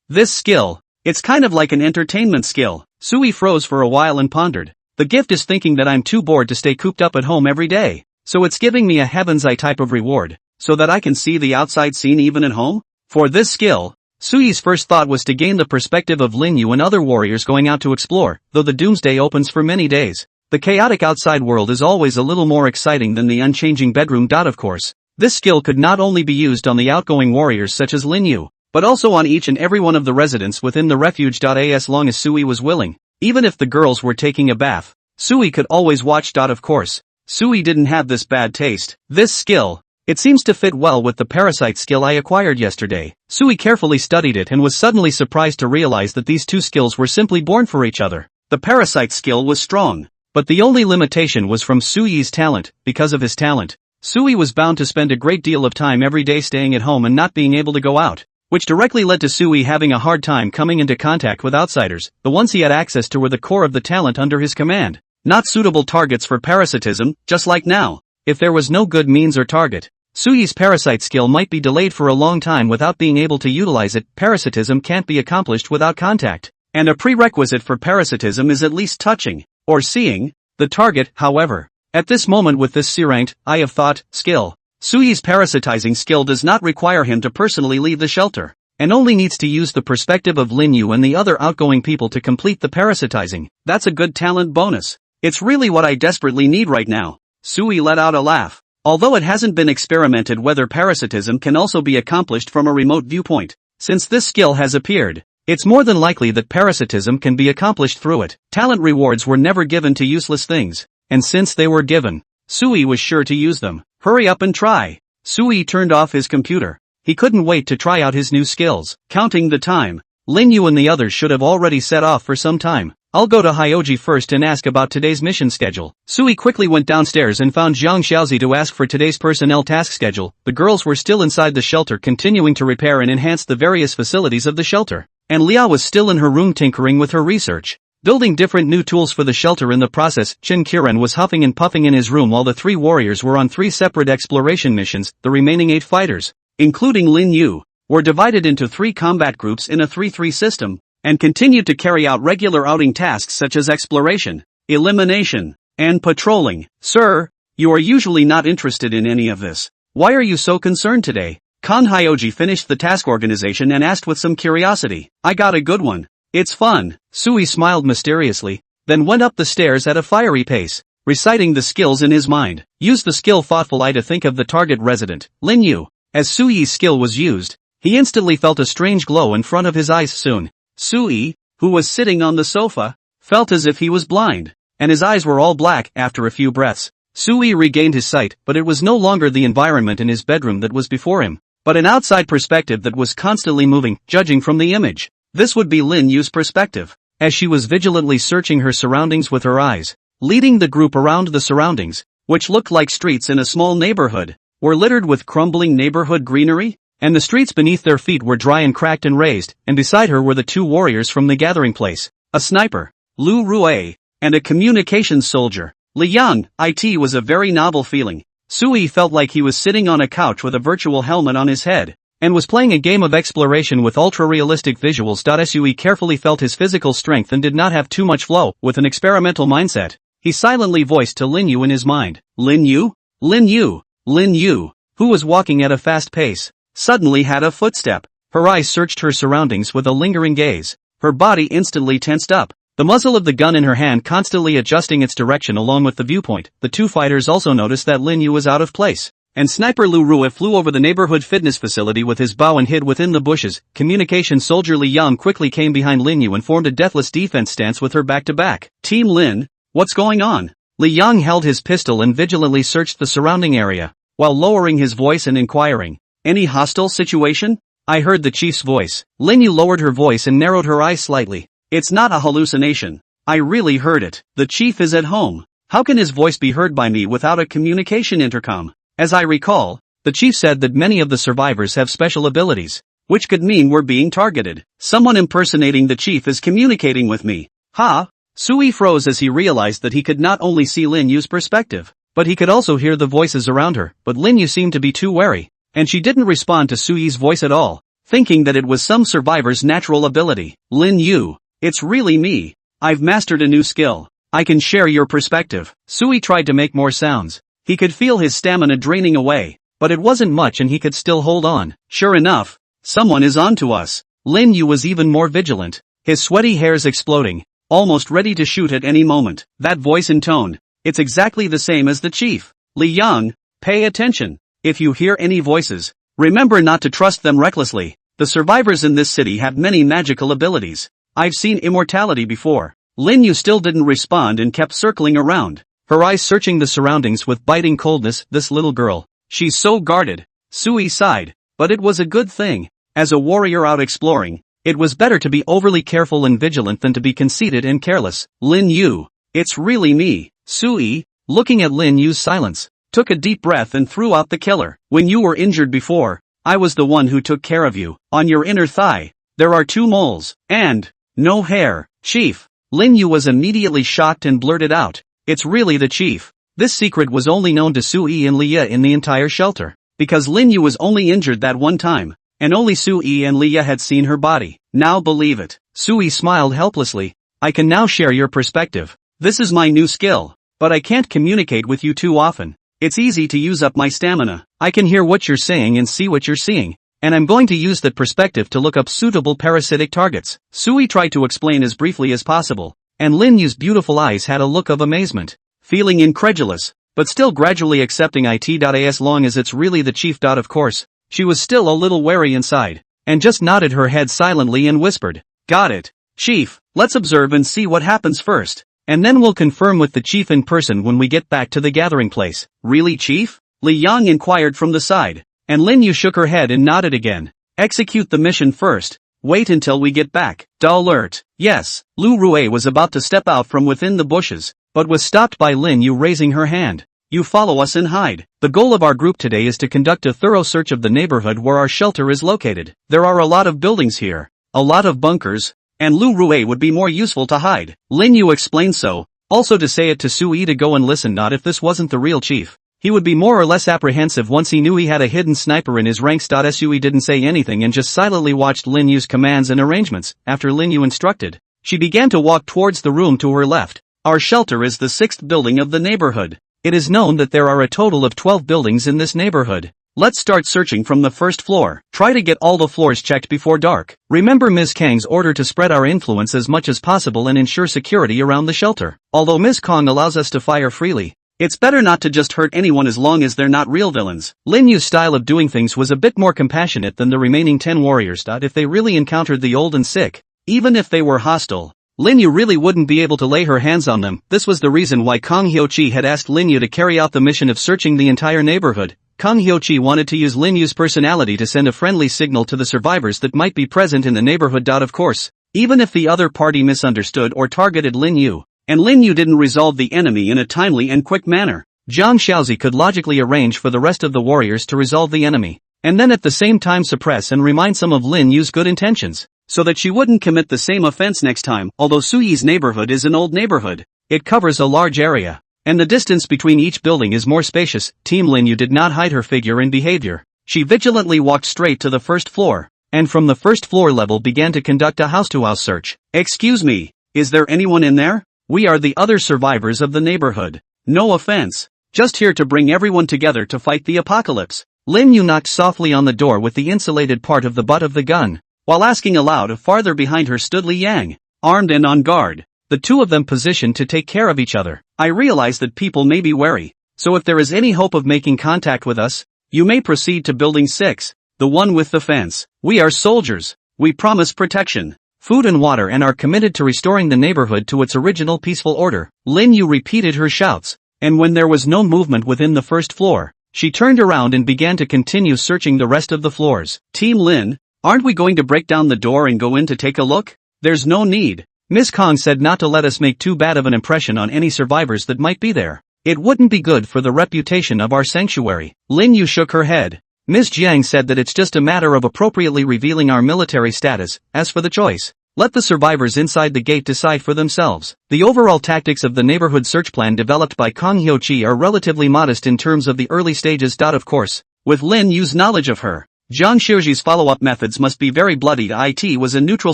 This skill. It's kind of like an entertainment skill. Sui froze for a while and pondered. The gift is thinking that I'm too bored to stay cooped up at home every day, so it's giving me a heaven's eye type of reward, so that I can see the outside scene even at home? For this skill, Sui's first thought was to gain the perspective of Linyu and other warriors going out to explore. Though the doomsday opens for many days, the chaotic outside world is always a little more exciting than the unchanging bedroom. Of course, this skill could not only be used on the outgoing warriors such as Linyu, but also on each and every one of the residents within the refuge. As long as Sui was willing. Even if the girls were taking a bath, Sui could always watch. Of course, Sui didn't have this bad taste. This skill, it seems to fit well with the parasite skill I acquired yesterday. Sui carefully studied it and was suddenly surprised to realize that these two skills were simply born for each other. The parasite skill was strong, but the only limitation was from Sui's talent. Because of his talent, Sui was bound to spend a great deal of time every day staying at home and not being able to go out, which directly led to Sui having a hard time coming into contact with outsiders. The ones he had access to were the core of the talent under his command, not suitable targets for parasitism. Just like now, if there was no good means or target, Sui's parasite skill might be delayed for a long time without being able to utilize it. Parasitism can't be accomplished without contact, and a prerequisite for parasitism is at least touching, or seeing, the target. However, at this moment with this C-ranked, Eye of Thought, skill, Sui's parasitizing skill does not require him to personally leave the shelter, and only needs to use the perspective of Linyu and the other outgoing people to complete the parasitizing. That's a good talent bonus. It's really what I desperately need right now. Sui let out a laugh. Although it hasn't been experimented whether parasitism can also be accomplished from a remote viewpoint. Since this skill has appeared, it's more than likely that parasitism can be accomplished through it. Talent rewards were never given to useless things, and since they were given, Sui was sure to use them. Hurry up and try. Sui turned off his computer. He couldn't wait to try out his new skills. Counting the time, Lin Yu and the others should have already set off for some time. I'll go to Hyoji first and ask about today's mission schedule. Sui quickly went downstairs and found Zhang Xiaozi to ask for today's personnel task schedule. The girls were still inside the shelter continuing to repair and enhance the various facilities of the shelter. And Lia was still in her room tinkering with her research, building different new tools for the shelter. In the process, Qin Qiren was huffing and puffing in his room while the 3 warriors were on 3 separate exploration missions. The remaining 8 fighters, including Lin Yu, were divided into 3 combat groups in a 3-3 system, and continued to carry out regular outing tasks such as exploration, elimination, and patrolling. Sir, you are usually not interested in any of this. Why are you so concerned today? Kan Hyoji finished the task organization and asked with some curiosity. I got a good one. It's fun. Sui smiled mysteriously, then went up the stairs at a fiery pace, reciting the skills in his mind. Use the skill thoughtful eye to think of the target resident, Lin Yu. As Sui's skill was used, he instantly felt a strange glow in front of his eyes. Soon, Sui, who was sitting on the sofa, felt as if he was blind, and his eyes were all black. After a few breaths, Sui regained his sight, but it was no longer the environment in his bedroom that was before him, but an outside perspective that was constantly moving. Judging from the image, this would be Lin Yu's perspective, as she was vigilantly searching her surroundings with her eyes, leading the group around. The surroundings, which looked like streets in a small neighborhood, were littered with crumbling neighborhood greenery, and the streets beneath their feet were dry and cracked and raised, and beside her were the 2 warriors from the gathering place, a sniper, Lu Rue, and a communications soldier, Li Yang. It was a very novel feeling. Sui felt like he was sitting on a couch with a virtual helmet on his head, and was playing a game of exploration with ultra-realistic visuals. Sui carefully felt his physical strength and did not have too much flow. With an experimental mindset, he silently voiced to Lin Yu in his mind. Lin Yu? Lin Yu? Lin Yu, who was walking at a fast pace, suddenly had a footstep. Her eyes searched her surroundings with a lingering gaze. Her body instantly tensed up, the muzzle of the gun in her hand constantly adjusting its direction along with the viewpoint. The 2 fighters also noticed that Lin Yu was out of place, and sniper Lu Rue flew over the neighborhood fitness facility with his bow and hid within the bushes. Communication soldier Li Yang quickly came behind Lin Yu and formed a deathless defense stance with her back to back. Team Lin, what's going on? Li Yang held his pistol and vigilantly searched the surrounding area, while lowering his voice and inquiring, any hostile situation? I heard the chief's voice. Lin Yu lowered her voice and narrowed her eyes slightly. It's not a hallucination. I really heard it. The chief is at home. How can his voice be heard by me without a communication intercom? As I recall, the chief said that many of the survivors have special abilities, which could mean we're being targeted. Someone impersonating the chief is communicating with me. Ha! Sui froze as he realized that he could not only see Lin Yu's perspective, but he could also hear the voices around her. But Lin Yu seemed to be too wary, and she didn't respond to Sui's voice at all, thinking that it was some survivor's natural ability. Lin Yu, it's really me. I've mastered a new skill. I can share your perspective. Sui tried to make more sounds. He could feel his stamina draining away, but it wasn't much and he could still hold on. Sure enough, someone is on to us. Lin Yu was even more vigilant, his sweaty hairs exploding, almost ready to shoot at any moment. That voice and tone, it's exactly the same as the chief. Li Yang, pay attention. If you hear any voices, remember not to trust them recklessly. The survivors in this city have many magical abilities. I've seen immortality before. Lin Yu still didn't respond and kept circling around, her eyes searching the surroundings with biting coldness. This little girl, she's so guarded. Sui sighed, but it was a good thing. As a warrior out exploring, it was better to be overly careful and vigilant than to be conceited and careless. Lin Yu, it's really me. Sui, looking at Lin Yu's silence, took a deep breath and threw out the killer. When you were injured before, I was the one who took care of you. On your inner thigh, there are 2 moles, and no hair. Chief. Lin Yu was immediately shocked and blurted out, it's really the chief. This secret was only known to Sui and Lia in the entire shelter, because Lin Yu was only injured that one time, and only Sui and Lia had seen her body. Now believe it. Sui smiled helplessly. I can now share your perspective. This is my new skill, but I can't communicate with you too often. It's easy to use up my stamina. I can hear what you're saying and see what you're seeing, and I'm going to use that perspective to look up suitable parasitic targets. Sui tried to explain as briefly as possible, and Lin Yu's beautiful eyes had a look of amazement. Feeling incredulous, but still gradually accepting it. As long as it's really the chief. Of course, she was still a little wary inside, and just nodded her head silently and whispered, "Got it, Chief, let's observe and see what happens first, and then we'll confirm with the chief in person when we get back to the gathering place." "Really, Chief?" Li Yang inquired from the side, and Lin Yu shook her head and nodded again. "Execute the mission first. Wait until we get back." Alert. Yes, Lu Rui was about to step out from within the bushes, but was stopped by Lin Yu raising her hand. "You follow us and hide. The goal of our group today is to conduct a thorough search of the neighborhood where our shelter is located. There are a lot of buildings here, a lot of bunkers, and Lu Rui would be more useful to hide." Lin Yu explained so, also to say it to Sui to go and listen. Not if this wasn't the real chief. He would be more or less apprehensive once he knew he had a hidden sniper in his ranks. Sui didn't say anything and just silently watched Lin Yu's commands and arrangements. After Lin Yu instructed, she began to walk towards the room to her left. "Our shelter is the 6th building of the neighborhood. It is known that there are a total of 12 buildings in this neighborhood. Let's start searching from the 1st floor. Try to get all the floors checked before dark. Remember Ms. Kang's order to spread our influence as much as possible and ensure security around the shelter. Although Ms. Kang allows us to fire freely, it's better not to just hurt anyone as long as they're not real villains." Lin Yu's style of doing things was a bit more compassionate than the remaining 10 warriors. If they really encountered the old and sick, even if they were hostile, Lin Yu really wouldn't be able to lay her hands on them. This was the reason why Kang Hyochi had asked Lin Yu to carry out the mission of searching the entire neighborhood. Kang Hyochi wanted to use Lin Yu's personality to send a friendly signal to the survivors that might be present in the neighborhood. Of course, even if the other party misunderstood or targeted Lin Yu, and Lin Yu didn't resolve the enemy in a timely and quick manner, Zhang Xiaozi could logically arrange for the rest of the warriors to resolve the enemy, and then at the same time suppress and remind some of Lin Yu's good intentions, so that she wouldn't commit the same offense next time. Although Suyi's neighborhood is an old neighborhood, it covers a large area, and the distance between each building is more spacious. Team Lin Yu did not hide her figure and behavior. She vigilantly walked straight to the 1st floor, and from the 1st floor level began to conduct a house-to-house search. "Excuse me, is there anyone in there? We are the other survivors of the neighborhood. No offense, just here to bring everyone together to fight the apocalypse." Lin Yu knocked softly on the door with the insulated part of the butt of the gun, while asking aloud if farther behind her stood Li Yang, armed and on guard, the two of them positioned to take care of each other. "I realize that people may be wary, so if there is any hope of making contact with us, you may proceed to building 6, the one with the fence. We are soldiers. We promise protection, food and water and are committed to restoring the neighborhood to its original peaceful order." Lin Yu repeated her shouts, and when there was no movement within the 1st floor, she turned around and began to continue searching the rest of the floors. "Team Lin, aren't we going to break down the door and go in to take a look?" "There's no need. Ms. Kang said not to let us make too bad of an impression on any survivors that might be there. It wouldn't be good for the reputation of our sanctuary." Lin Yu shook her head. "Ms. Jiang said that it's just a matter of appropriately revealing our military status. As for the choice, let the survivors inside the gate decide for themselves." The overall tactics of the neighborhood search plan developed by Kang Hyochi are relatively modest in terms of the early stages. Of course, with Lin Yu's knowledge of her, Zhang Xiuji's follow-up methods must be very bloody. It was a neutral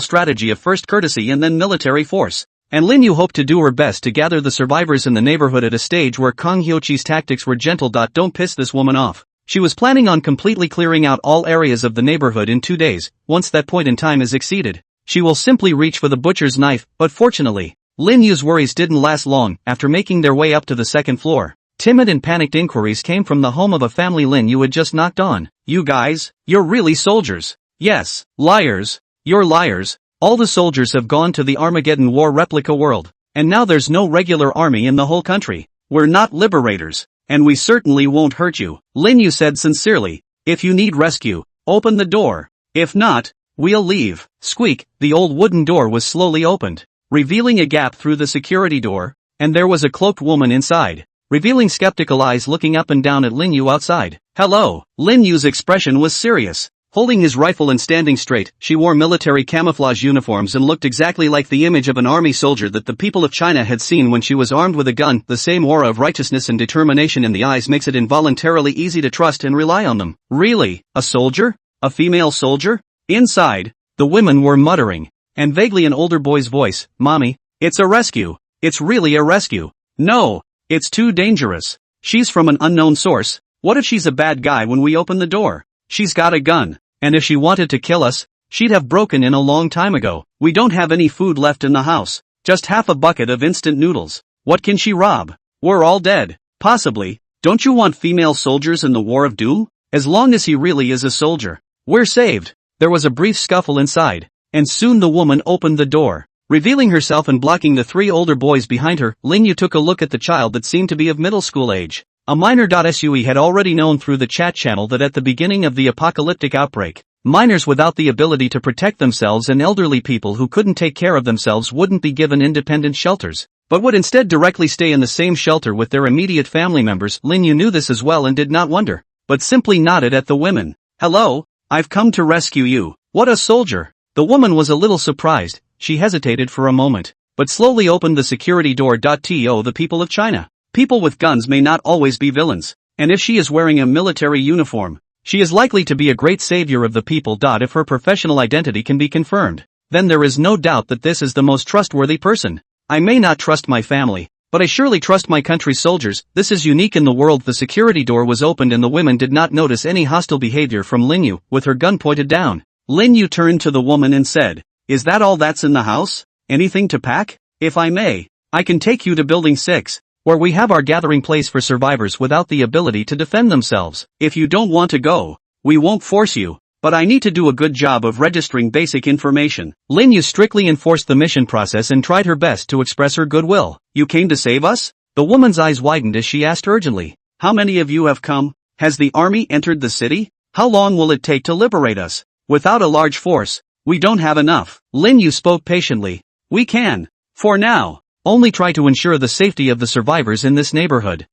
strategy of first courtesy and then military force, and Lin Yu hoped to do her best to gather the survivors in the neighborhood at a stage where Kang Hyochi's tactics were gentle. Don't piss this woman off. She was planning on completely clearing out all areas of the neighborhood in 2 days. Once that point in time is exceeded, she will simply reach for the butcher's knife. But fortunately, Lin Yu's worries didn't last long. After making their way up to the 2nd floor, timid and panicked inquiries came from the home of a family Lin Yu had just knocked on. "You guys, you're really soldiers?" "Yes, liars. You're liars. All the soldiers have gone to the Armageddon War replica world, and now there's no regular army in the whole country. We're not liberators, and we certainly won't hurt you," Lin Yu said sincerely. "If you need rescue, open the door. If not, we'll leave." Squeak, the old wooden door was slowly opened, revealing a gap through the security door, and there was a cloaked woman inside, revealing skeptical eyes looking up and down at Lin Yu outside. "Hello." Lin Yu's expression was serious. Holding his rifle and standing straight, she wore military camouflage uniforms and looked exactly like the image of an army soldier that the people of China had seen when she was armed with a gun. The same aura of righteousness and determination in the eyes makes it involuntarily easy to trust and rely on them. "Really? A soldier? A female soldier?" Inside, the women were muttering, and vaguely an older boy's voice, "Mommy, it's a rescue. It's really a rescue. No, it's too dangerous. She's from an unknown source. What if she's a bad guy when we open the door? She's got a gun, and if she wanted to kill us, she'd have broken in a long time ago. We don't have any food left in the house. Just half a bucket of instant noodles. What can she rob? We're all dead. Possibly. Don't you want female soldiers in the War of Doom? As long as he really is a soldier. We're saved. There was a brief scuffle inside, and soon the woman opened the door. Revealing herself and blocking the 3 older boys behind her, Lin Yu took a look at the child that seemed to be of middle school age. A minor. Sue had already known through the chat channel that at the beginning of the apocalyptic outbreak, minors without the ability to protect themselves and elderly people who couldn't take care of themselves wouldn't be given independent shelters, but would instead directly stay in the same shelter with their immediate family members. Lin Yu knew this as well and did not wonder, but simply nodded at the women. Hello, I've come to rescue you. What a soldier. The woman was a little surprised. She hesitated for a moment, but slowly opened the security door. To the people of China. People with guns may not always be villains, and if she is wearing a military uniform, she is likely to be a great savior of the people. If her professional identity can be confirmed, then there is no doubt that this is the most trustworthy person. I may not trust my family, but I surely trust my country's soldiers. This is unique in the world. The security door was opened and the women did not notice any hostile behavior from Lin Yu. With her gun pointed down, Lin Yu turned to the woman and said, "Is that all that's in the house? Anything to pack? If I may, I can take you to Building 6, where we have our gathering place for survivors without the ability to defend themselves. If you don't want to go, we won't force you, but I need to do a good job of registering basic information." Lin Yu strictly enforced the mission process and tried her best to express her goodwill. "You came to save us?" The woman's eyes widened as she asked urgently. "How many of you have come? Has the army entered the city? How long will it take to liberate us? Without a large force, we don't have enough." Lin Yu spoke patiently. "We can, for now, only try to ensure the safety of the survivors in this neighborhood."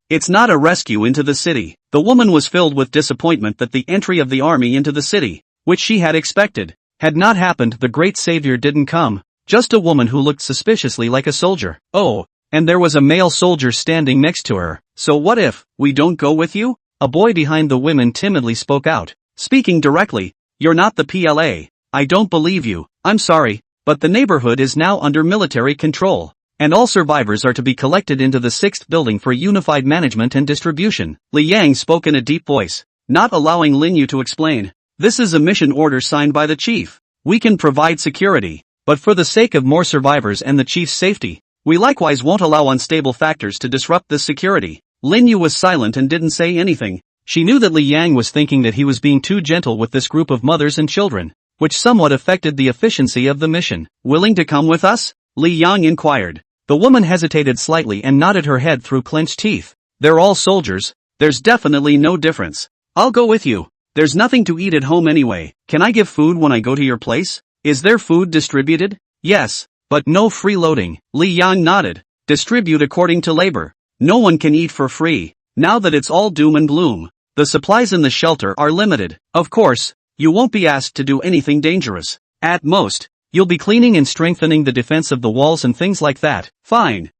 It's not a rescue into the city. The woman was filled with disappointment that the entry of the army into the city, which she had expected, had not happened. The great savior didn't come, just a woman who looked suspiciously like a soldier. Oh, and there was a male soldier standing next to her. "So what if we don't go with you?" A boy behind the women timidly spoke out, speaking directly. "You're not the PLA. I don't believe you. I'm sorry, but the neighborhood is now under military control, and all survivors are to be collected into the 6th building for unified management and distribution." Li Yang spoke in a deep voice, not allowing Lin Yu to explain. "This is a mission order signed by the chief. We can provide security, but for the sake of more survivors and the chief's safety, we likewise won't allow unstable factors to disrupt this security." Lin Yu was silent and didn't say anything. She knew that Li Yang was thinking that he was being too gentle with this group of mothers and children, which somewhat affected the efficiency of the mission. "Willing to come with us?" Li Yang inquired. The woman hesitated slightly and nodded her head through clenched teeth. "They're all soldiers. There's definitely no difference. I'll go with you. There's nothing to eat at home anyway. Can I give food when I go to your place? Is there food distributed?" "Yes, but no freeloading." Li Yang nodded. "Distribute according to labor. No one can eat for free. Now that it's all doom and gloom, the supplies in the shelter are limited. Of course, you won't be asked to do anything dangerous. At most, you'll be cleaning and strengthening the defense of the walls and things like that." Fine.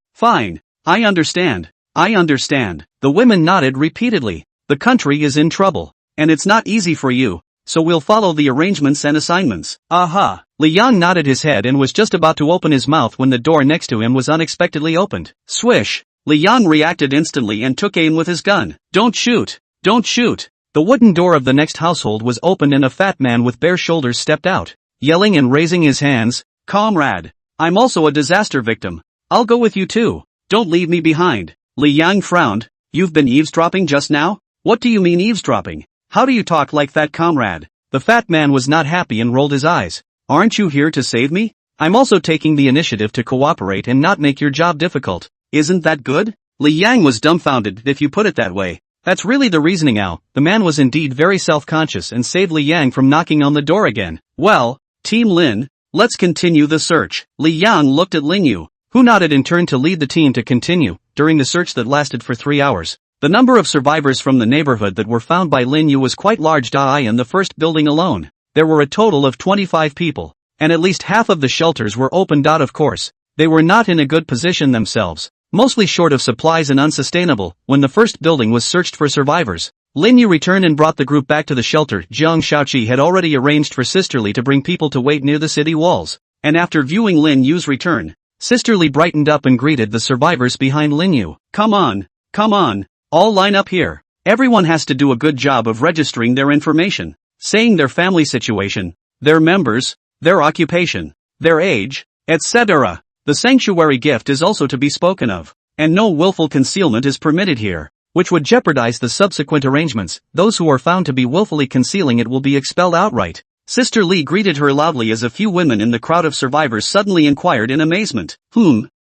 I understand. The women nodded repeatedly. "The country is in trouble, and it's not easy for you, so we'll follow the arrangements and assignments." "Aha." Li Yang nodded his head and was just about to open his mouth when the door next to him was unexpectedly opened. Swish! Li Yang reacted instantly and took aim with his gun. Don't shoot! The wooden door of the next household was opened and a fat man with bare shoulders stepped out, yelling and raising his hands. "Comrade, I'm also a disaster victim. I'll go with you too. Don't leave me behind." Li Yang frowned. "You've been eavesdropping just now? What do you mean eavesdropping? How do you talk like that, comrade?" The fat man was not happy and rolled his eyes. "Aren't you here to save me? I'm also taking the initiative to cooperate and not make your job difficult. Isn't that good?" Li Yang was dumbfounded. "If you put it that way, that's really the reasoning now." The man was indeed very self-conscious and saved Li Yang from knocking on the door again. "Well, Team Lin, let's continue the search." Li Yang looked at Lin Yu, who nodded and turned to lead the team to continue. During the search that lasted for 3 hours, the number of survivors from the neighborhood that were found by Lin Yu was quite large. In the first building alone, there were a total of 25 people, and at least half of the shelters were open. Of course, they were not in a good position themselves, mostly short of supplies and unsustainable. When the first building was searched for survivors, Lin Yu returned and brought the group back to the shelter. Jiang Shaoqi had already arranged for Sister Li to bring people to wait near the city walls, and after viewing Lin Yu's return, Sister Li brightened up and greeted the survivors behind Lin Yu. Come on, all line up here. Everyone has to do a good job of registering their information, saying their family situation, their members, their occupation, their age, etc. The sanctuary gift is also to be spoken of, and no willful concealment is permitted here, which would jeopardize the subsequent arrangements. Those who are found to be willfully concealing it will be expelled outright. Sister Lee greeted her loudly as a few women in the crowd of survivors suddenly inquired in amazement.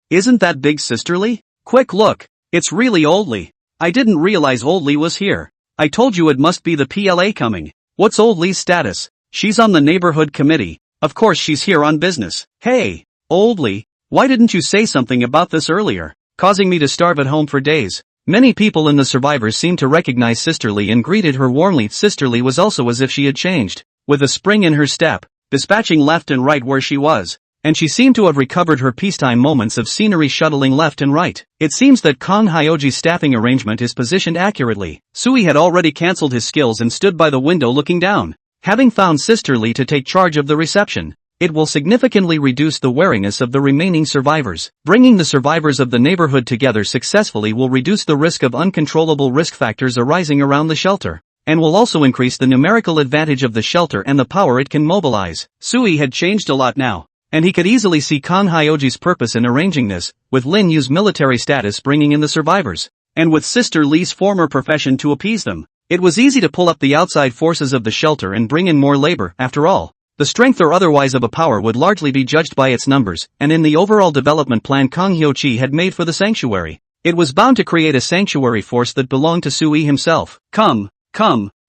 Isn't that big Sister Lee? Quick look, it's really Old Lee. I didn't realize Old Lee was here. I told you it must be the PLA coming. What's Old Lee's status? She's on the neighborhood committee. Of course she's here on business. Hey, Old Lee, why didn't you say something about this earlier? Causing me to starve at home for days. Many people in the survivors seemed to recognize Sister Lee and greeted her warmly. Sister Lee was also as if she had changed, with a spring in her step, dispatching left and right where she was, and she seemed to have recovered her peacetime moments of scenery shuttling left and right. It seems that Kong Hyoji's staffing arrangement is positioned accurately. Sui had already cancelled his skills and stood by the window looking down. Having found Sister Lee to take charge of the reception, it will significantly reduce the wariness of the remaining survivors. Bringing the survivors of the neighborhood together successfully will reduce the risk of uncontrollable risk factors arising around the shelter, and will also increase the numerical advantage of the shelter and the power it can mobilize. Sui had changed a lot now, and he could easily see Kong Hyoji's purpose in arranging this, with Lin Yu's military status bringing in the survivors, and with Sister Lee's former profession to appease them. It was easy to pull up the outside forces of the shelter and bring in more labor. After all, the strength or otherwise of a power would largely be judged by its numbers, and in the overall development plan Kong Hyoji had made for the sanctuary, it was bound to create a sanctuary force that belonged to Sui himself. Come,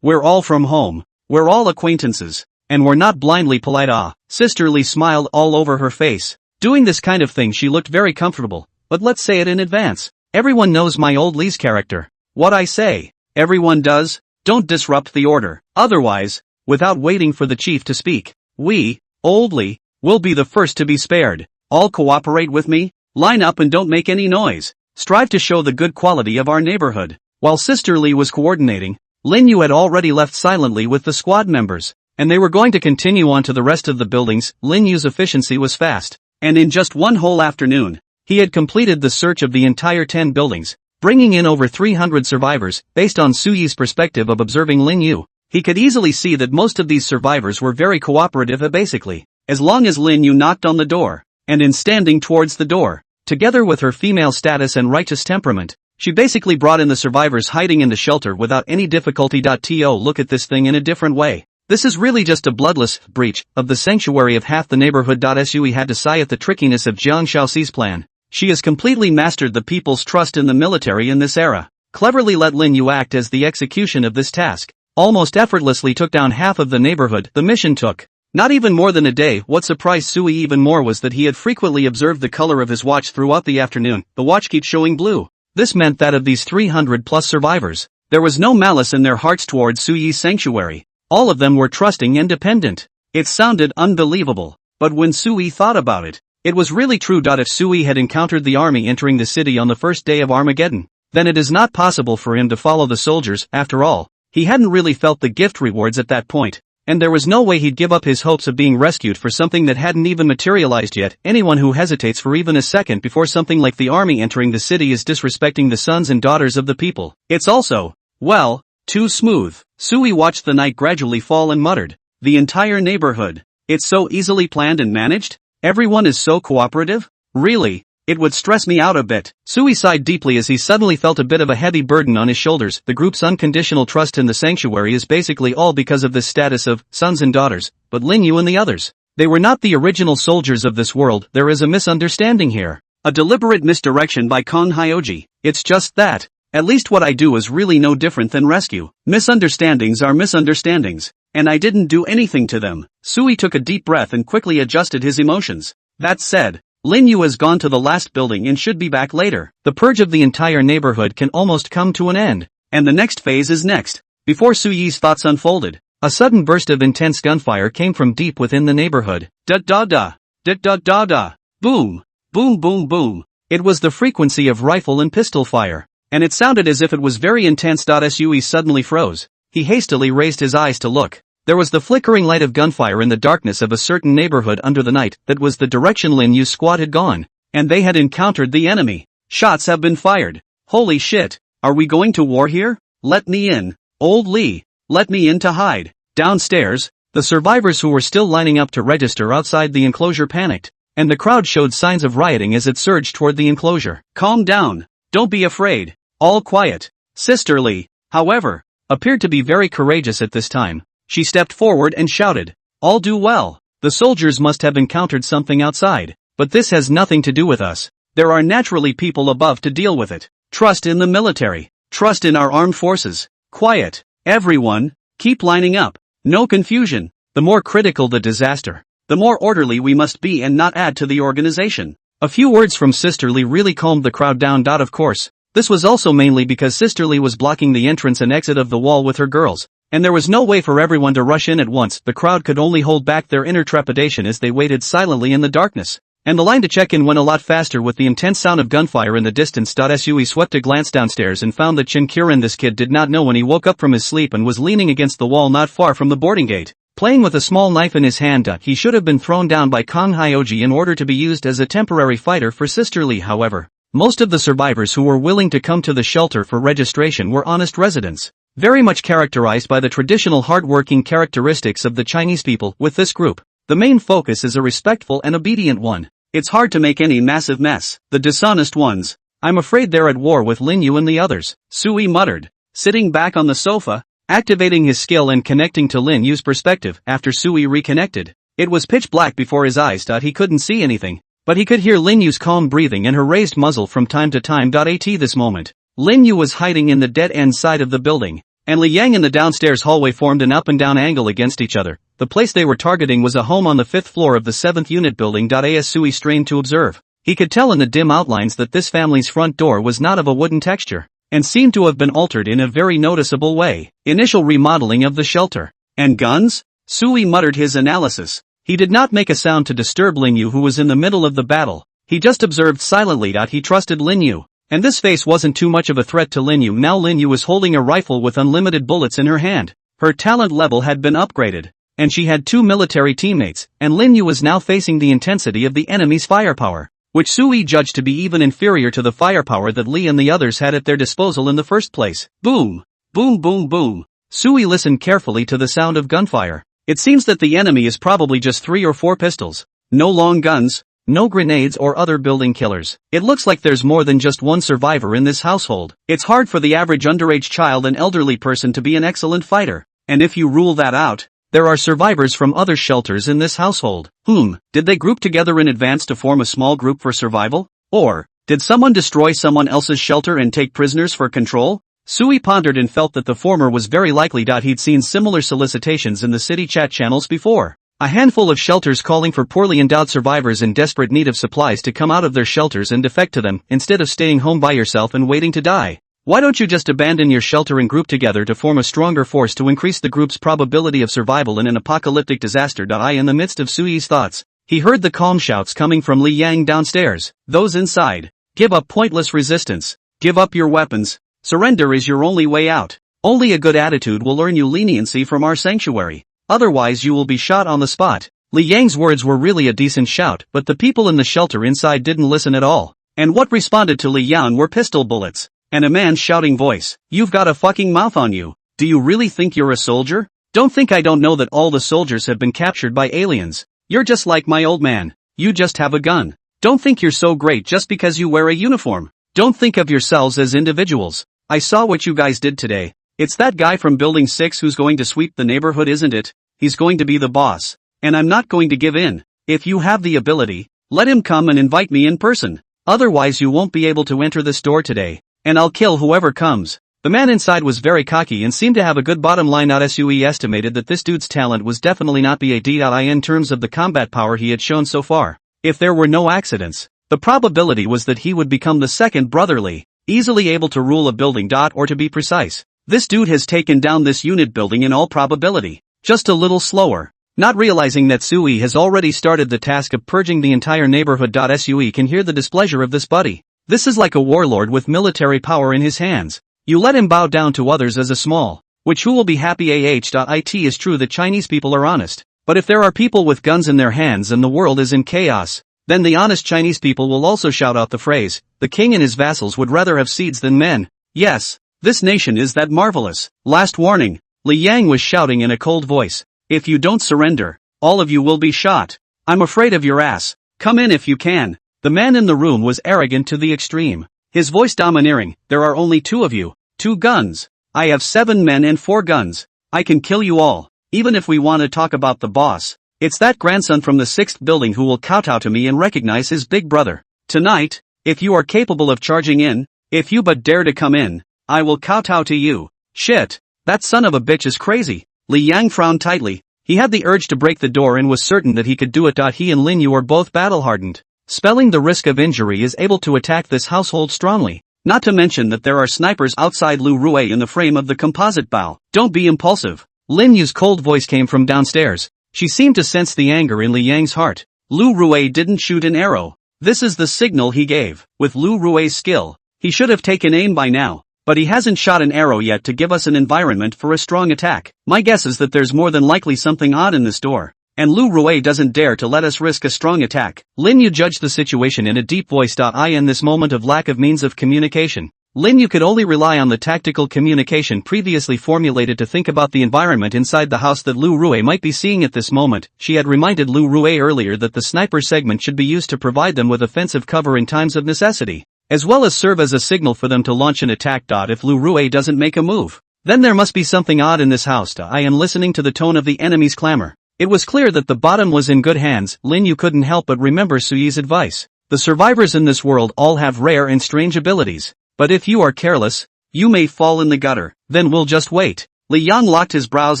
we're all from home, we're all acquaintances, and we're not blindly polite. Sister Lee smiled all over her face. Doing this kind of thing she looked very comfortable, but let's say it in advance. Everyone knows my Old Lee's character. What I say, everyone does. Don't disrupt the order. Otherwise, without waiting for the chief to speak, we, Old Lee, will be the first to be spared. All cooperate with me, line up and don't make any noise. Strive to show the good quality of our neighborhood. While Sister Lee was coordinating, Lin Yu had already left silently with the squad members, and they were going to continue on to the rest of the buildings. Lin Yu's efficiency was fast, and in just one whole afternoon, he had completed the search of the entire 10 buildings, bringing in over 300 survivors. Based on Suyi's perspective of observing Lin Yu, he could easily see that most of these survivors were very cooperative. Basically, as long as Lin Yu knocked on the door, and in standing towards the door, together with her female status and righteous temperament, she basically brought in the survivors hiding in the shelter without any difficulty. To look at this thing in a different way, this is really just a bloodless breach of the sanctuary of half the neighborhood. Sui had to sigh at the trickiness of Jiang Shaoxi's plan. She has completely mastered the people's trust in the military in this era, cleverly let Lin Yu act as the execution of this task, almost effortlessly took down half of the neighborhood. The mission took not even more than a day. What surprised Sui even more was that he had frequently observed the color of his watch throughout the afternoon. The watch kept showing blue. This meant that of these 300 plus survivors, there was no malice in their hearts towards Suyi's sanctuary. All of them were trusting and dependent. It sounded unbelievable, but when Sui thought about it, it was really true. If Sui had encountered the army entering the city on the first day of Armageddon, then it is not possible for him to follow the soldiers. After all, he hadn't really felt the gift rewards at that point, and there was no way he'd give up his hopes of being rescued for something that hadn't even materialized yet. Anyone who hesitates for even a second before something like the army entering the city is disrespecting the sons and daughters of the people. It's also, well, too smooth. Sui watched the night gradually fall and muttered, the entire neighborhood, it's so easily planned and managed? Everyone is so cooperative? Really? It would stress me out a bit. Sui sighed deeply as he suddenly felt a bit of a heavy burden on his shoulders. The group's unconditional trust in the sanctuary is basically all because of this status of sons and daughters, but Lin Yu and the others, they were not the original soldiers of this world. There is a misunderstanding here. A deliberate misdirection by Kong Hyoji. It's just that, at least what I do is really no different than rescue. Misunderstandings are misunderstandings, and I didn't do anything to them. Sui took a deep breath and quickly adjusted his emotions. That said, Lin Yu has gone to the last building and should be back later. The purge of the entire neighborhood can almost come to an end, and the next phase is next. Before Suyi's thoughts unfolded, a sudden burst of intense gunfire came from deep within the neighborhood. Da-da-da, da-da-da-da, boom, boom boom boom. It was the frequency of rifle and pistol fire, and it sounded as if it was very intense. Sui suddenly froze. He hastily raised his eyes to look. There was the flickering light of gunfire in the darkness of a certain neighborhood under the night. That was the direction Lin Yu's squad had gone, and they had encountered the enemy. Shots have been fired. Holy shit, are we going to war here? Let me in, Old Lee, let me in to hide. Downstairs, the survivors who were still lining up to register outside the enclosure panicked, and the crowd showed signs of rioting as it surged toward the enclosure. Calm down. Don't be afraid. All quiet. Sister Lee, however, appeared to be very courageous at this time. She stepped forward and shouted, "All do well. The soldiers must have encountered something outside, but this has nothing to do with us. There are naturally people above to deal with it. Trust in the military. Trust in our armed forces. Quiet. Everyone, keep lining up. No confusion. The more critical the disaster, the more orderly we must be and not add to the organization." A few words from Sister Lee really calmed the crowd down. Of course, this was also mainly because Sister Lee was blocking the entrance and exit of the wall with her girls, and there was no way for everyone to rush in at once. The crowd could only hold back their inner trepidation as they waited silently in the darkness. And the line to check in went a lot faster with the intense sound of gunfire in the distance. Sui swept a glance downstairs and found that Chin Kirin, this kid, did not know when he woke up from his sleep and was leaning against the wall not far from the boarding gate, playing with a small knife in his hand. He should have been thrown down by Kong Hyoji in order to be used as a temporary fighter for Sister Lee. However, most of the survivors who were willing to come to the shelter for registration were honest residents, very much characterized by the traditional hard-working characteristics of the Chinese people. With this group, the main focus is a respectful and obedient one. It's hard to make any massive mess. The dishonest ones, I'm afraid they're at war with Lin Yu and the others, Sui muttered, sitting back on the sofa, activating his skill and connecting to Lin Yu's perspective. After Sui reconnected, it was pitch black before his eyes. He couldn't see anything, but he could hear Lin Yu's calm breathing and her raised muzzle from time to time. At this moment, Lin Yu was hiding in the dead-end side of the building, and Li Yang in the downstairs hallway formed an up-and-down angle against each other. The place they were targeting was a home on the 5th floor of the 7th unit building. As Sui strained to observe, he could tell in the dim outlines that this family's front door was not of a wooden texture, and seemed to have been altered in a very noticeable way. Initial remodeling of the shelter. And guns? Sui muttered his analysis. He did not make a sound to disturb Lin Yu, who was in the middle of the battle. He just observed silently. He trusted Lin Yu, and this face wasn't too much of a threat to Lin Yu. Now Lin Yu was holding a rifle with unlimited bullets in her hand. Her talent level had been upgraded, and she had 2 military teammates, and Lin Yu was now facing the intensity of the enemy's firepower, which Sui judged to be even inferior to the firepower that Li and the others had at their disposal in the first place. Boom! Boom boom boom! Sui listened carefully to the sound of gunfire. It seems that the enemy is probably just 3 or 4 pistols. No long guns, no grenades or other building killers. It looks like there's more than just one survivor in this household. It's hard for the average underage child and elderly person to be an excellent fighter, and if you rule that out, there are survivors from other shelters in this household. Did they group together in advance to form a small group for survival? Or, did someone destroy someone else's shelter and take prisoners for control? Sui pondered and felt that the former was very likely. He'd seen similar solicitations in the city chat channels before. A handful of shelters calling for poorly endowed survivors in desperate need of supplies to come out of their shelters and defect to them, instead of staying home by yourself and waiting to die. Why don't you just abandon your shelter and group together to form a stronger force to increase the group's probability of survival in an apocalyptic disaster? In the midst of Sui's thoughts, he heard the calm shouts coming from Li Yang downstairs. Those inside, give up pointless resistance. Give up your weapons. Surrender is your only way out. Only a good attitude will earn you leniency from our sanctuary. Otherwise you will be shot on the spot. Li Yang's words were really a decent shout, but the people in the shelter inside didn't listen at all. And what responded to Li Yang were pistol bullets. And a man's shouting voice. You've got a fucking mouth on you. Do you really think you're a soldier? Don't think I don't know that all the soldiers have been captured by aliens. You're just like my old man. You just have a gun. Don't think you're so great just because you wear a uniform. Don't think of yourselves as individuals. I saw what you guys did today. It's that guy from Building 6 who's going to sweep the neighborhood, isn't it? He's going to be the boss. And I'm not going to give in. If you have the ability, let him come and invite me in person. Otherwise you won't be able to enter this door today. And I'll kill whoever comes. The man inside was very cocky and seemed to have a good bottom line. Sui estimated that this dude's talent was definitely not BAD in terms of the combat power he had shown so far. If there were no accidents, the probability was that he would become the second brotherly, easily able to rule a building. Or to be precise, this dude has taken down this unit building in all probability, just a little slower, not realizing that Sui has already started the task of purging the entire neighborhood. Sui can hear the displeasure of this buddy. This is like a warlord with military power in his hands. You let him bow down to others as a small, which who will be happy? It is true that Chinese people are honest, but if there are people with guns in their hands and the world is in chaos, then the honest Chinese people will also shout out the phrase, the king and his vassals would rather have seeds than men. Yes, this nation is that marvelous. Last warning, Li Yang was shouting in a cold voice. If you don't surrender, all of you will be shot. I'm afraid of your ass. Come in if you can. The man in the room was arrogant to the extreme. His voice domineering. There are only 2 of you. 2 guns. I have 7 men and 4 guns. I can kill you all. Even if we want to talk about the boss. It's that grandson from the 6th building who will kowtow to me and recognize his big brother. Tonight, if you are capable of charging in, if you but dare to come in, I will kowtow to you. Shit. That son of a bitch is crazy. Li Yang frowned tightly. He had the urge to break the door and was certain that he could do it. He and Lin Yu are both battle-hardened. Spelling the risk of injury is able to attack this household strongly. Not to mention that there are snipers outside Lu Rue in the frame of the composite bow. Don't be impulsive. Lin Yu's cold voice came from downstairs. She seemed to sense the anger in Li Yang's heart. Lu Rue didn't shoot an arrow. This is the signal he gave. With Lu Rue's skill, he should have taken aim by now. But he hasn't shot an arrow yet to give us an environment for a strong attack. My guess is that there's more than likely something odd in this door. And Lu Rue doesn't dare to let us risk a strong attack. Lin Yu judged the situation in a deep voice. In this moment of lack of means of communication, Lin Yu could only rely on the tactical communication previously formulated to think about the environment inside the house that Lu Rue might be seeing at this moment. She had reminded Lu Rue earlier that the sniper segment should be used to provide them with offensive cover in times of necessity, as well as serve as a signal for them to launch an attack. If Lu Rue doesn't make a move, then there must be something odd in this house. I am listening to the tone of the enemy's clamor. It was clear that the bottom was in good hands. Lin Yu couldn't help but remember Suyi's advice. The survivors in this world all have rare and strange abilities. But if you are careless, you may fall in the gutter. Then we'll just wait. Li Yang locked his brows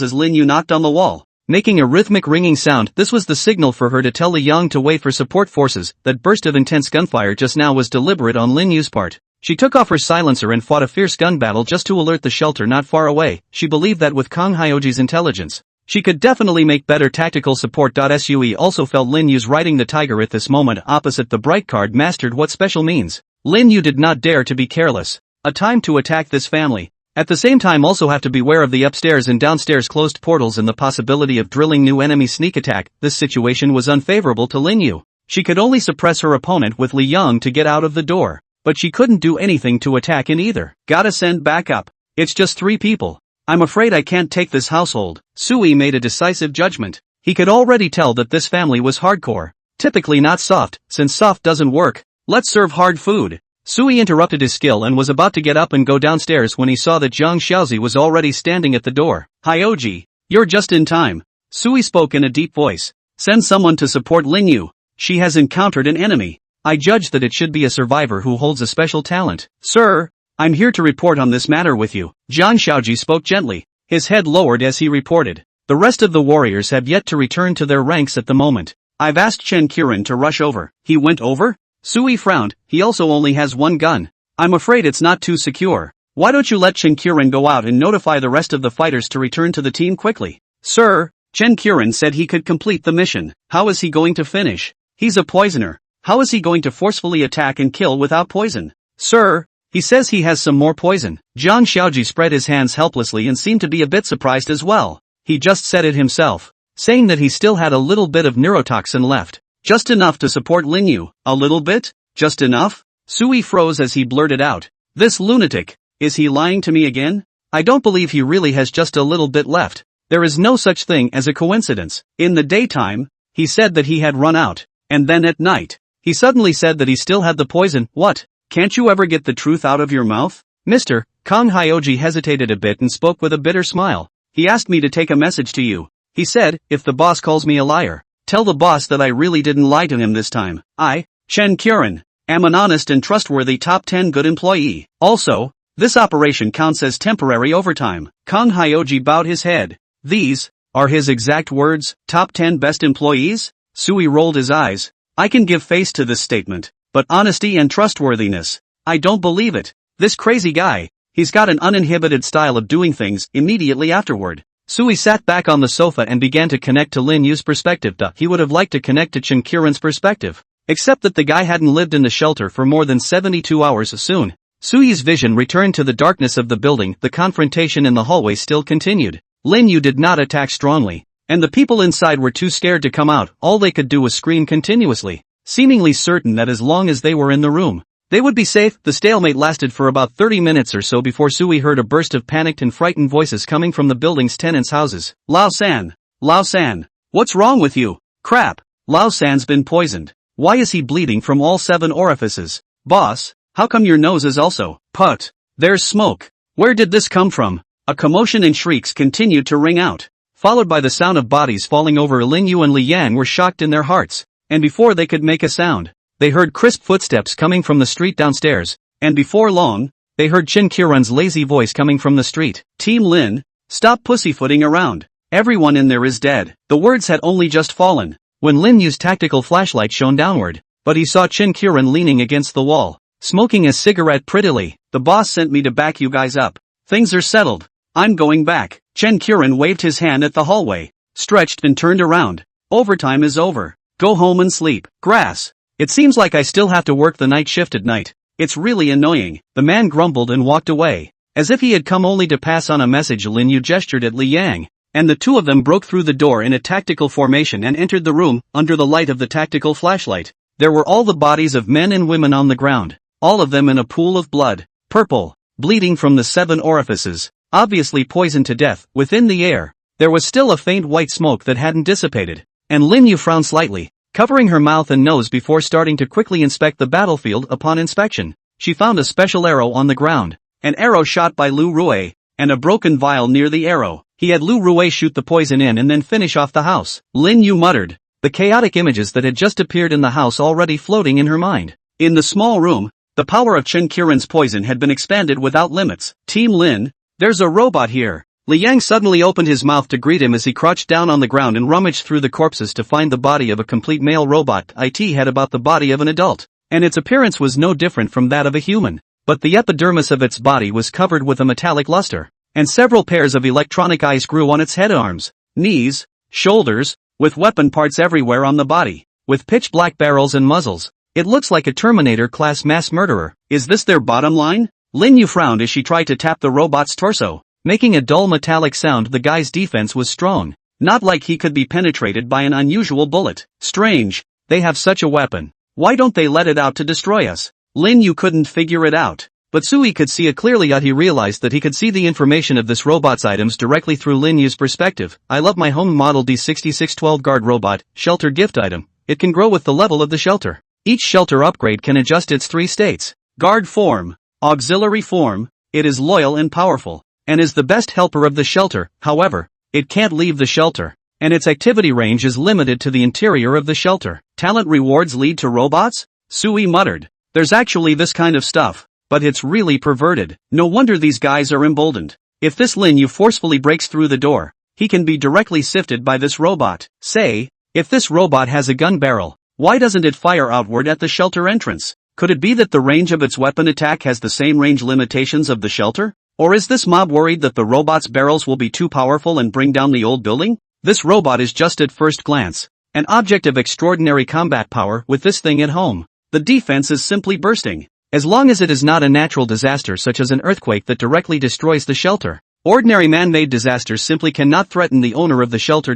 as Lin Yu knocked on the wall, making a rhythmic ringing sound. This was the signal for her to tell Li Yang to wait for support forces. That burst of intense gunfire just now was deliberate on Lin Yu's part. She took off her silencer and fought a fierce gun battle just to alert the shelter not far away. She believed that with Kang Hyoji's intelligence, she could definitely make better tactical support. Sue also felt Lin Yu's riding the tiger at this moment. Opposite the bright card mastered what special means. Lin Yu did not dare to be careless. A time to attack this family. At the same time also have to beware of the upstairs and downstairs closed portals and the possibility of drilling new enemy sneak attack. This situation was unfavorable to Lin Yu. She could only suppress her opponent with Li Yang to get out of the door. But she couldn't do anything to attack in either. Gotta send backup. It's just 3 people. I'm afraid I can't take this household. Sui made a decisive judgment. He could already tell that this family was hardcore. Typically not soft. Since soft doesn't work, let's serve hard food. Sui interrupted his skill and was about to get up and go downstairs when he saw that Zhang Xiaozi was already standing at the door. Hyoji, you're just in time. Sui spoke in a deep voice. Send someone to support Lin Yu. She has encountered an enemy. I judge that it should be a survivor who holds a special talent. Sir, I'm here to report on this matter with you. Zhang Xiaoji spoke gently, his head lowered as he reported. The rest of the warriors have yet to return to their ranks at the moment. I've asked Chen Qiren to rush over. He went over? Sui frowned. He also only has 1 gun. I'm afraid it's not too secure. Why don't you let Chen Qiren go out and notify the rest of the fighters to return to the team quickly? Sir, Chen Qiren said he could complete the mission. How is he going to finish? He's a poisoner. How is he going to forcefully attack and kill without poison? Sir, he says he has some more poison. Zhang Xiaoji spread his hands helplessly and seemed to be a bit surprised as well. He just said it himself, saying that he still had a little bit of neurotoxin left. Just enough to support Lin Yu. A little bit? Just enough? Sui froze as he blurted out. This lunatic, is he lying to me again? I don't believe he really has just a little bit left. There is no such thing as a coincidence. In the daytime, he said that he had run out, and then at night, he suddenly said that he still had the poison. What? Can't you ever get the truth out of your mouth? Mr. Kang Hyoji hesitated a bit and spoke with a bitter smile. He asked me to take a message to you. He said, if the boss calls me a liar, tell the boss that I really didn't lie to him this time. I, Chen Qiren, am an honest and trustworthy top 10 good employee. Also, this operation counts as temporary overtime. Kang Hyoji bowed his head. These are his exact words, top 10 best employees? Sui rolled his eyes. I can give face to this statement, but honesty and trustworthiness, I don't believe it. This crazy guy, he's got an uninhibited style of doing things. Immediately afterward, Sui sat back on the sofa and began to connect to Lin Yu's perspective. He would have liked to connect to Chen Qiren's perspective, except that the guy hadn't lived in the shelter for more than 72 hours. Soon, Sui's vision returned to the darkness of the building. The confrontation in the hallway still continued. Lin Yu did not attack strongly, and the people inside were too scared to come out. All they could do was scream continuously, seemingly certain that as long as they were in the room, they would be safe. The stalemate lasted for about 30 minutes or so before Sui heard a burst of panicked and frightened voices coming from the building's tenants' houses. Lao San! Lao San! What's wrong with you? Crap! Lao San's been poisoned. Why is he bleeding from all 7 orifices? Boss, how come your nose is also put? There's smoke. Where did this come from? A commotion and shrieks continued to ring out, followed by the sound of bodies falling over. Lin Yu and Li Yang were shocked in their hearts, and before they could make a sound, they heard crisp footsteps coming from the street downstairs, and before long, they heard Qin Qiren's lazy voice coming from the street. Team Lin, stop pussyfooting around. Everyone in there is dead. The words had only just fallen when Lin Yu's tactical flashlight shone downward, but he saw Qin Qiren leaning against the wall, smoking a cigarette prettily. The boss sent me to back you guys up. Things are settled. I'm going back. Qin Qiren waved his hand at the hallway, stretched and turned around. Overtime is over. Go home and sleep. Grass. It seems like I still have to work the night shift at night. It's really annoying. The man grumbled and walked away. As if he had come only to pass on a message, Lin Yu gestured at Li Yang, and the two of them broke through the door in a tactical formation and entered the room. Under the light of the tactical flashlight, there were all the bodies of men and women on the ground, all of them in a pool of blood, purple, bleeding from the 7 orifices, obviously poisoned to death. Within the air, there was still a faint white smoke that hadn't dissipated, and Lin Yu frowned slightly, covering her mouth and nose before starting to quickly inspect the battlefield. Upon inspection, she found a special arrow on the ground, an arrow shot by Lu Rui, and a broken vial near the arrow. He had Lu Rui shoot the poison in and then finish off the house. Lin Yu muttered, the chaotic images that had just appeared in the house already floating in her mind. In the small room, the power of Qin Qiren's poison had been expanded without limits. Team Lin, there's a robot here. Li Yang suddenly opened his mouth to greet him as he crouched down on the ground and rummaged through the corpses to find the body of a complete male robot. It had about the body of an adult, and its appearance was no different from that of a human, but the epidermis of its body was covered with a metallic luster, and several pairs of electronic eyes grew on its head, arms, knees, shoulders, with weapon parts everywhere on the body, with pitch black barrels and muzzles. It looks like a Terminator-class mass murderer. Is this their bottom line? Lin Yu frowned as she tried to tap the robot's torso, making a dull metallic sound. The guy's defense was strong, not like he could be penetrated by an unusual bullet. Strange, they have such a weapon. Why don't they let it out to destroy us? Lin Yu couldn't figure it out, but Sui could see it clearly. He realized that he could see the information of this robot's items directly through Lin Yu's perspective. I love my home model D6612 guard robot, shelter gift item. It can grow with the level of the shelter. Each shelter upgrade can adjust its 3 states. Guard form, auxiliary form, it is loyal and powerful, and is the best helper of the shelter. However, it can't leave the shelter, and its activity range is limited to the interior of the shelter. Talent rewards lead to robots? Sui muttered. There's actually this kind of stuff, but it's really perverted. No wonder these guys are emboldened. If this Lin Yu forcefully breaks through the door, he can be directly sifted by this robot. Say, if this robot has a gun barrel, why doesn't it fire outward at the shelter entrance? Could it be that the range of its weapon attack has the same range limitations of the shelter? Or is this mob worried that the robot's barrels will be too powerful and bring down the old building? This robot is just at first glance an object of extraordinary combat power. With this thing at home, the defense is simply bursting. As long as it is not a natural disaster such as an earthquake that directly destroys the shelter, ordinary man-made disasters simply cannot threaten the owner of the shelter.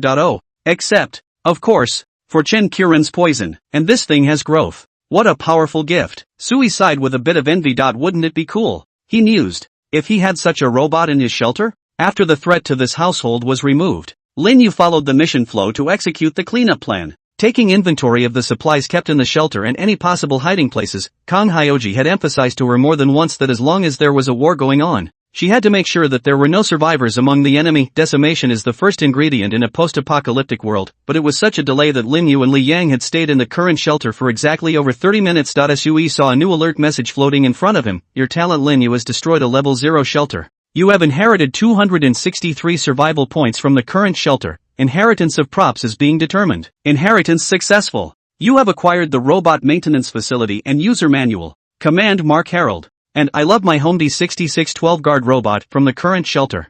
Except, of course, for Qin Qiren's poison, and this thing has growth. What a powerful gift. Sui sighed with a bit of envy. Wouldn't it be cool, he mused, if he had such a robot in his shelter? After the threat to this household was removed, Lin Yu followed the mission flow to execute the cleanup plan, taking inventory of the supplies kept in the shelter and any possible hiding places. Kang Hyoji had emphasized to her more than once that as long as there was a war going on, she had to make sure that there were no survivors among the enemy. Decimation is the first ingredient in a post-apocalyptic world, but it was such a delay that Lin Yu and Li Yang had stayed in the current shelter for exactly over 30 minutes. Sui saw a new alert message floating in front of him. Your talent Lin Yu has destroyed a level 0 shelter. You have inherited 263 survival points from the current shelter. Inheritance of props is being determined. Inheritance successful. You have acquired the robot maintenance facility and user manual. Command Mark Harold. And I love my home D6612 guard robot from the current shelter.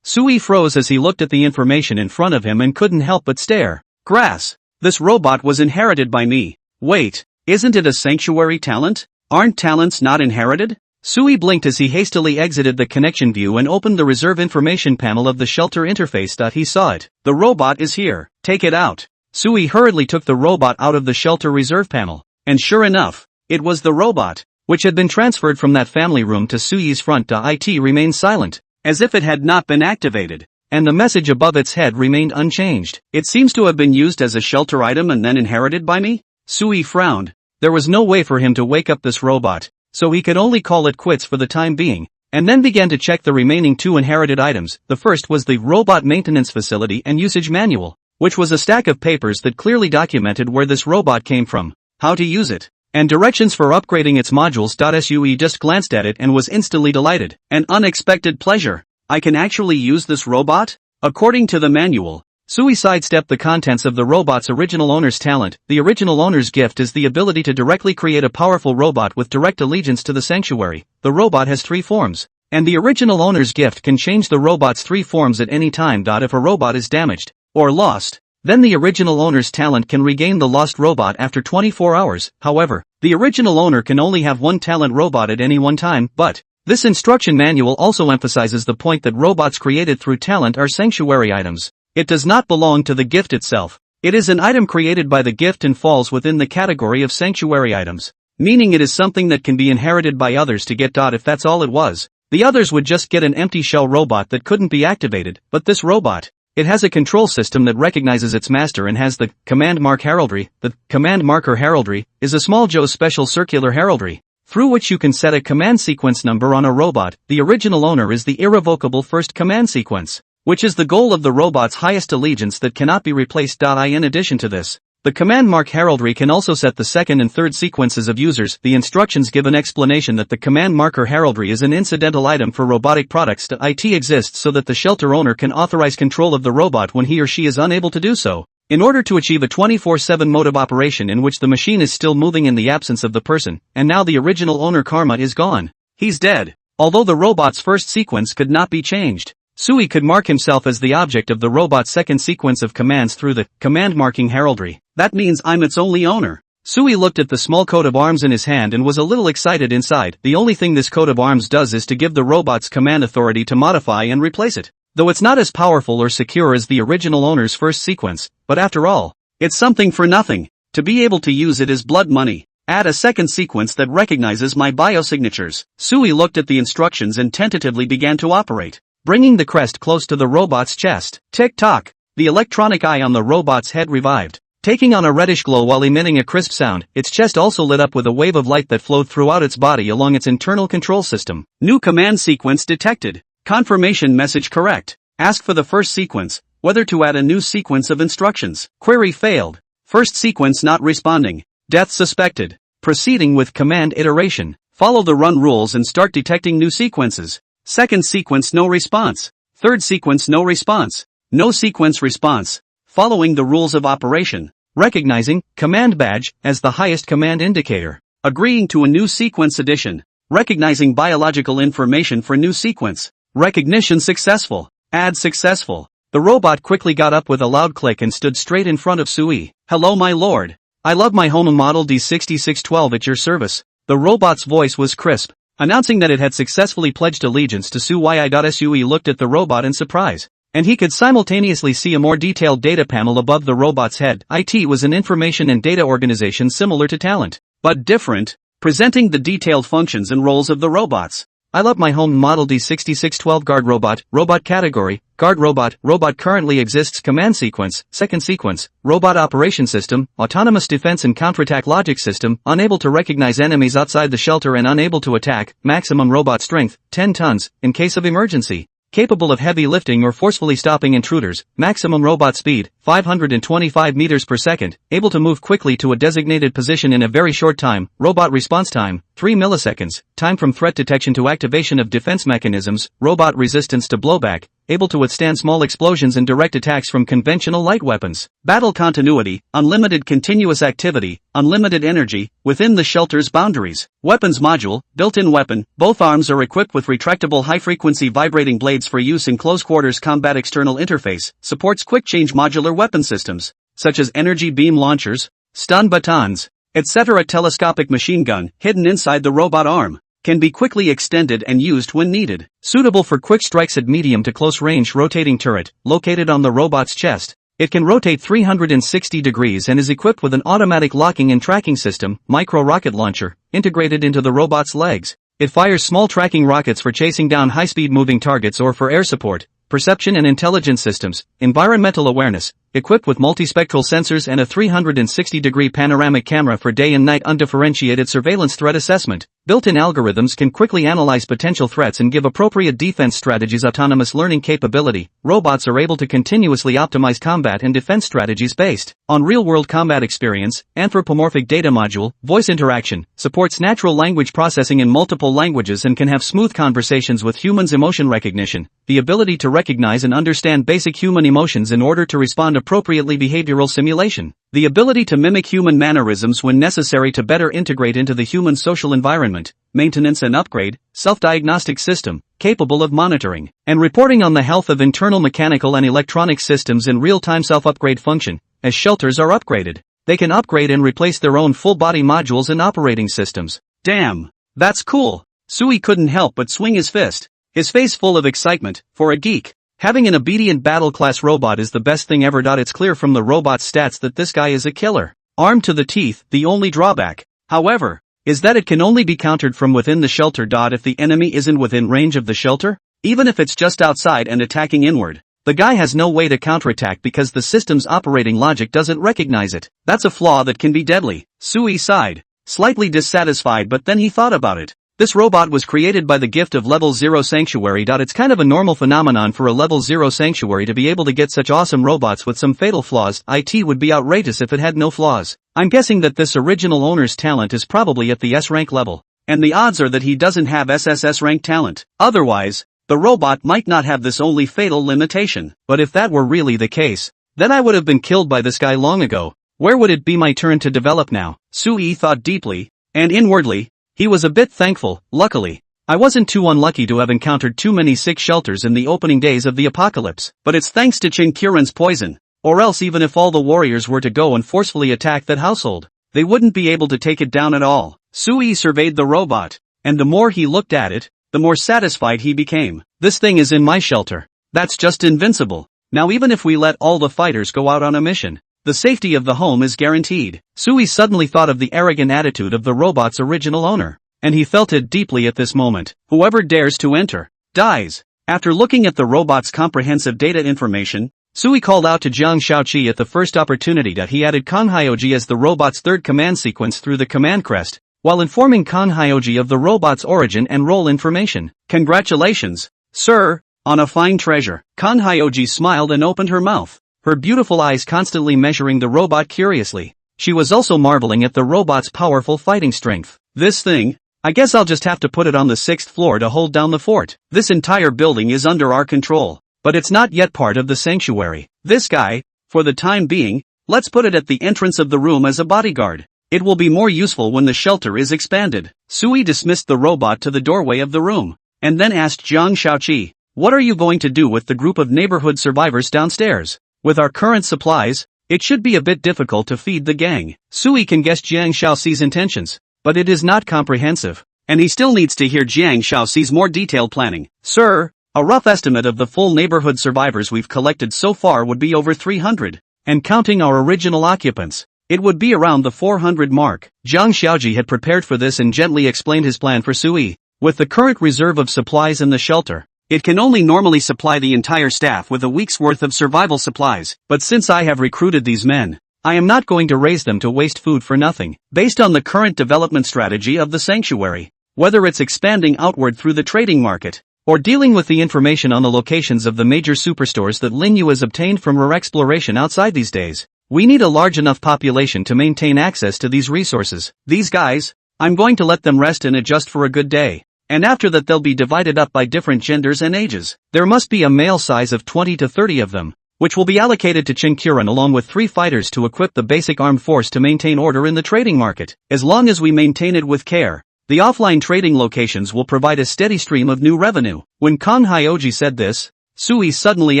Sui froze as he looked at the information in front of him and couldn't help but stare. Grass. This robot was inherited by me. Wait, isn't it a sanctuary talent? Aren't talents not inherited? Sui blinked as he hastily exited the connection view and opened the reserve information panel of the shelter interface. He saw it. The robot is here. Take it out. Sui hurriedly took the robot out of the shelter reserve panel, and sure enough, it was the robot, which had been transferred from that family room to Sui's front. It remained silent, as if it had not been activated, and the message above its head remained unchanged. It seems to have been used as a shelter item and then inherited by me? Sui frowned. There was no way for him to wake up this robot, so he could only call it quits for the time being, and then began to check the remaining 2 inherited items. The first was the Robot Maintenance Facility and Usage Manual, which was a stack of papers that clearly documented where this robot came from, how to use it, and directions for upgrading its modules. Sui just glanced at it and was instantly delighted. An unexpected pleasure. I can actually use this robot? According to the manual, Sui sidestepped the contents of the robot's original owner's talent. The original owner's gift is the ability to directly create a powerful robot with direct allegiance to the sanctuary. The robot has 3 forms, and the original owner's gift can change the robot's 3 forms at any time. If a robot is damaged or lost, then the original owner's talent can regain the lost robot after 24 hours. However, the original owner can only have 1 talent robot at any one time. But this instruction manual also emphasizes the point that robots created through talent are sanctuary items. It does not belong to the gift itself. It is an item created by the gift and falls within the category of sanctuary items, meaning it is something that can be inherited by others to get. If that's all it was, the others would just get an empty shell robot that couldn't be activated. But this robot, it has a control system that recognizes its master and has the command mark heraldry. The command marker heraldry is a small Joe's special circular heraldry, through which you can set a command sequence number on a robot. The original owner is the irrevocable first command sequence, which is the goal of the robot's highest allegiance that cannot be replaced. In addition to this, the command mark heraldry can also set the second and third sequences of users. The instructions give an explanation that the command marker heraldry is an incidental item for robotic products. It exists so that the shelter owner can authorize control of the robot when he or she is unable to do so, in order to achieve a 24/7 mode of operation in which the machine is still moving in the absence of the person. And now the original owner Karma is gone. He's dead. Although the robot's first sequence could not be changed, Sui could mark himself as the object of the robot's second sequence of commands through the command marking heraldry. That means I'm its only owner. Sui looked at the small coat of arms in his hand and was a little excited inside. The only thing this coat of arms does is to give the robot's command authority to modify and replace it, though it's not as powerful or secure as the original owner's first sequence. But after all, it's something for nothing. To be able to use it is blood money. Add a second sequence that recognizes my biosignatures. Sui looked at the instructions and tentatively began to operate, bringing the crest close to the robot's chest. Tick-tock. The electronic eye on the robot's head revived, taking on a reddish glow while emitting a crisp sound. Its chest also lit up with a wave of light that flowed throughout its body along its internal control system. New command sequence detected. Confirmation message correct. Ask for the first sequence, whether to add a new sequence of instructions. Query failed. First sequence not responding. Death suspected. Proceeding with command iteration. Follow the run rules and start detecting new sequences. Second sequence no response. Third sequence no response. No sequence response. Following the rules of operation. Recognizing command badge as the highest command indicator. Agreeing to a new sequence addition. Recognizing biological information for new sequence. Recognition successful. Add successful. The robot quickly got up with a loud click and stood straight in front of Sui. Hello my lord. I love my home model D6612 at your service. The robot's voice was crisp, announcing that it had successfully pledged allegiance to Sui. Sui looked at the robot in surprise, and he could simultaneously see a more detailed data panel above the robot's head. IT was an information and data organization similar to Talent, but different, presenting the detailed functions and roles of the robots. I love my home model D6612 guard robot. Robot category, guard robot. Robot currently exists. Command sequence, second sequence, robot operation system, autonomous defense and counterattack logic system, unable to recognize enemies outside the shelter and unable to attack, maximum robot strength, 10 tons, in case of emergency. Capable of heavy lifting or forcefully stopping intruders, maximum robot speed, 525 meters per second, able to move quickly to a designated position in a very short time, robot response time, 3 milliseconds, time from threat detection to activation of defense mechanisms, robot resistance to blowback, able to withstand small explosions and direct attacks from conventional light weapons. Battle continuity, unlimited continuous activity, unlimited energy, within the shelter's boundaries. Weapons module, built-in weapon, both arms are equipped with retractable high-frequency vibrating blades for use in close-quarters combat. External interface, supports quick-change modular weapon systems, such as energy beam launchers, stun batons, etc. Telescopic machine gun, hidden inside the robot arm, can be quickly extended and used when needed. Suitable for quick strikes at medium to close range. Rotating turret, located on the robot's chest. It can rotate 360 degrees and is equipped with an automatic locking and tracking system. Micro rocket launcher, integrated into the robot's legs. It fires small tracking rockets for chasing down high-speed moving targets or for air support. Perception and intelligence systems, environmental awareness. equipped with multispectral sensors and a 360-degree panoramic camera for day and night undifferentiated surveillance threat assessment. Built-in algorithms can quickly analyze potential threats and give appropriate defense strategies. Autonomous learning capability. Robots are able to continuously optimize combat and defense strategies based on real-world combat experience. Anthropomorphic data module. Voice interaction. Supports natural language processing in multiple languages and can have smooth conversations with humans. Emotion recognition. The ability to recognize and understand basic human emotions in order to respond appropriately. Behavioral simulation. The ability to mimic human mannerisms when necessary to better integrate into the human social environment. Maintenance and upgrade. Self-diagnostic system, capable of monitoring and reporting on the health of internal mechanical and electronic systems in real-time. Self-upgrade function. As shelters are upgraded, they can upgrade and replace their own full-body modules and operating systems. Damn, that's cool. Sui couldn't help but swing his fist, his face full of excitement. For a geek, having an obedient battle-class robot is the best thing ever. It's clear from the robot's stats that this guy is a killer. Armed to the teeth. The only drawback, however, is that it can only be countered from within the shelter. If the enemy isn't within range of the shelter, even if it's just outside and attacking inward, the guy has no way to counterattack because the system's operating logic doesn't recognize it. That's a flaw that can be deadly. Sui sighed, slightly dissatisfied, but then he thought about it. This robot was created by the gift of Level 0 Sanctuary. It's kind of a normal phenomenon for a Level 0 Sanctuary to be able to get such awesome robots with some fatal flaws. It would be outrageous if it had no flaws. I'm guessing that this original owner's talent is probably at the S rank level, and the odds are that he doesn't have SSS rank talent. Otherwise, the robot might not have this only fatal limitation. But if that were really the case, then I would have been killed by this guy long ago. Where would it be my turn to develop now? Sui thought deeply, and inwardly, he was a bit thankful. Luckily, I wasn't too unlucky to have encountered too many sick shelters in the opening days of the apocalypse. But it's thanks to Chinkuren's poison. Or else even if all the warriors were to go and forcefully attack that household, they wouldn't be able to take it down at all. Sui surveyed the robot, and the more he looked at it, the more satisfied he became. This thing is in my shelter. That's just invincible. Now even if we let all the fighters go out on a mission, the safety of the home is guaranteed. Sui suddenly thought of the arrogant attitude of the robot's original owner, and he felt it deeply at this moment. Whoever dares to enter, dies. After looking at the robot's comprehensive data information, Sui called out to Jiang Shaoqi at the first opportunity. He added Kang Hyoji as the robot's third command sequence through the command crest, while informing Kang Hyoji of the robot's origin and role information. Congratulations, sir, on a fine treasure. Kang Hyoji smiled and opened her mouth, her beautiful eyes constantly measuring the robot curiously. She was also marveling at the robot's powerful fighting strength. This thing, I guess I'll just have to put it on the 6th floor to hold down the fort. This entire building is under our control, but it's not yet part of the sanctuary. This guy, for the time being, let's put it at the entrance of the room as a bodyguard. It will be more useful when the shelter is expanded. Sui dismissed the robot to the doorway of the room, and then asked Jiang Shaoqi, "What are you going to do with the group of neighborhood survivors downstairs? With our current supplies, it should be a bit difficult to feed the gang." Sui can guess Jiang Shaoxi's intentions, but it is not comprehensive, and he still needs to hear Jiang Shaoxi's more detailed planning. "Sir, a rough estimate of the full neighborhood survivors we've collected so far would be over 300, and counting our original occupants, it would be around the 400 mark." Jiang Shaoji had prepared for this and gently explained his plan for Sui. With the current reserve of supplies in the shelter, it can only normally supply the entire staff with a week's worth of survival supplies. But since I have recruited these men, I am not going to raise them to waste food for nothing. Based on the current development strategy of the sanctuary, whether it's expanding outward through the trading market, or dealing with the information on the locations of the major superstores that Lin Yu has obtained from her exploration outside these days, we need a large enough population to maintain access to these resources. These guys, I'm going to let them rest and adjust for a good day. And after that they'll be divided up by different genders and ages. There must be a male size of 20 to 30 of them, which will be allocated to Chinkuren along with 3 fighters to equip the basic armed force to maintain order in the trading market. As long as we maintain it with care, the offline trading locations will provide a steady stream of new revenue. When Kang Hyoji said this, Sui suddenly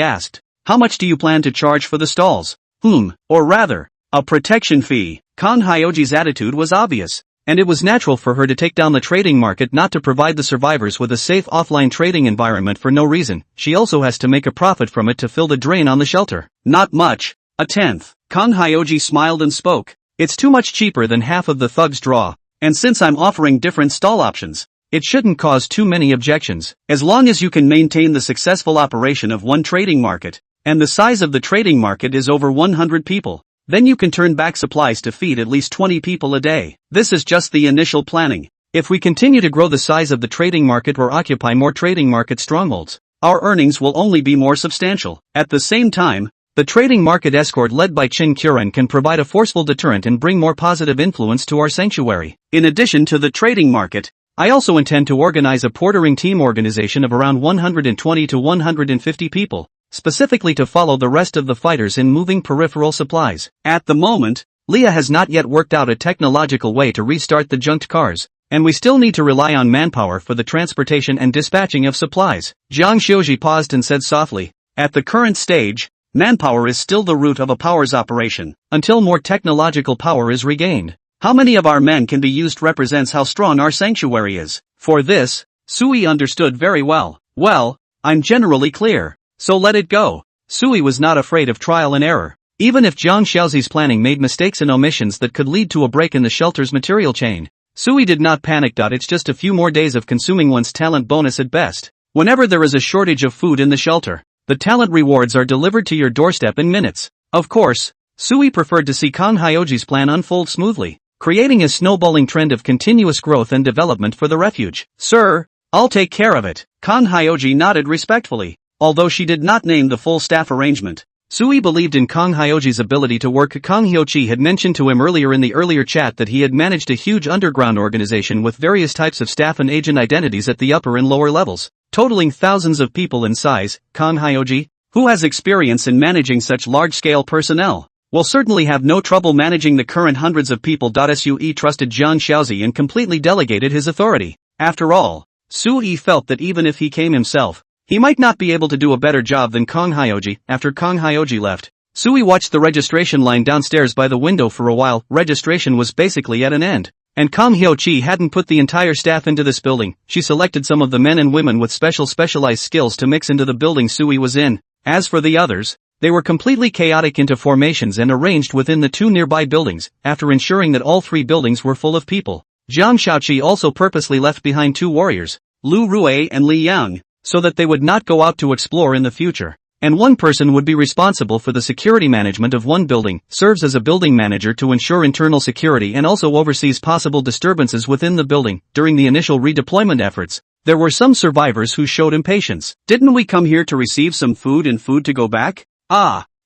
asked, "How much do you plan to charge for the stalls?" Or rather, a protection fee. Kang Hyoji's attitude was obvious, and it was natural for her to take down the trading market not to provide the survivors with a safe offline trading environment for no reason. She also has to make a profit from it to fill the drain on the shelter. Not much, a tenth. Kang Hyoji smiled and spoke. It's too much cheaper than half of the thug's draw, and since I'm offering different stall options, it shouldn't cause too many objections. As long as you can maintain the successful operation of one trading market, and the size of the trading market is over 100 people. Then you can turn back supplies to feed at least 20 people a day. This is just the initial planning. If we continue to grow the size of the trading market or occupy more trading market strongholds, our earnings will only be more substantial. At the same time, the trading market escort led by Chin Kuren can provide a forceful deterrent and bring more positive influence to our sanctuary. In addition to the trading market, I also intend to organize a portering team organization of around 120 to 150 people, specifically to follow the rest of the fighters in moving peripheral supplies. At the moment, Leah has not yet worked out a technological way to restart the junked cars, and we still need to rely on manpower for the transportation and dispatching of supplies. Jiang Xiuji paused and said softly, at the current stage, manpower is still the root of a power's operation, until more technological power is regained. How many of our men can be used represents how strong our sanctuary is. For this, Sui understood very well. Well, I'm generally clear, so let it go. Sui was not afraid of trial and error. Even if Jiang Xiaozi's planning made mistakes and omissions that could lead to a break in the shelter's material chain, Sui did not panic. It's just a few more days of consuming one's talent bonus at best. Whenever there is a shortage of food in the shelter, the talent rewards are delivered to your doorstep in minutes. Of course, Sui preferred to see Kang Hyoji's plan unfold smoothly, creating a snowballing trend of continuous growth and development for the refuge. Sir, I'll take care of it. Kang Hyoji nodded respectfully. Although she did not name the full staff arrangement, Sui believed in Kang Hyoji's ability to work. Kang Hyoji had mentioned to him earlier in the earlier chat that he had managed a huge underground organization with various types of staff and agent identities at the upper and lower levels, totaling thousands of people in size. Kang Hyoji, who has experience in managing such large-scale personnel, will certainly have no trouble managing the current hundreds of people. Sui trusted Jiang Xiaozi and completely delegated his authority. After all, Sui felt that even if he came himself, he might not be able to do a better job than Kang Hyoji. After Kang Hyoji left, Sui watched the registration line downstairs by the window for a while. Registration was basically at an end, and Kang Hyoji hadn't put the entire staff into this building. She selected some of the men and women with specialized skills to mix into the building Sui was in. As for the others, they were completely chaotic into formations and arranged within the two nearby buildings. After ensuring that all three buildings were full of people, Jiang Shaoqi also purposely left behind two warriors, Lu Rui and Li Yang, so that they would not go out to explore in the future. And one person would be responsible for the security management of one building, serves as a building manager to ensure internal security and also oversees possible disturbances within the building. During the initial redeployment efforts, there were some survivors who showed impatience. Didn't we come here to receive some food and food to go back?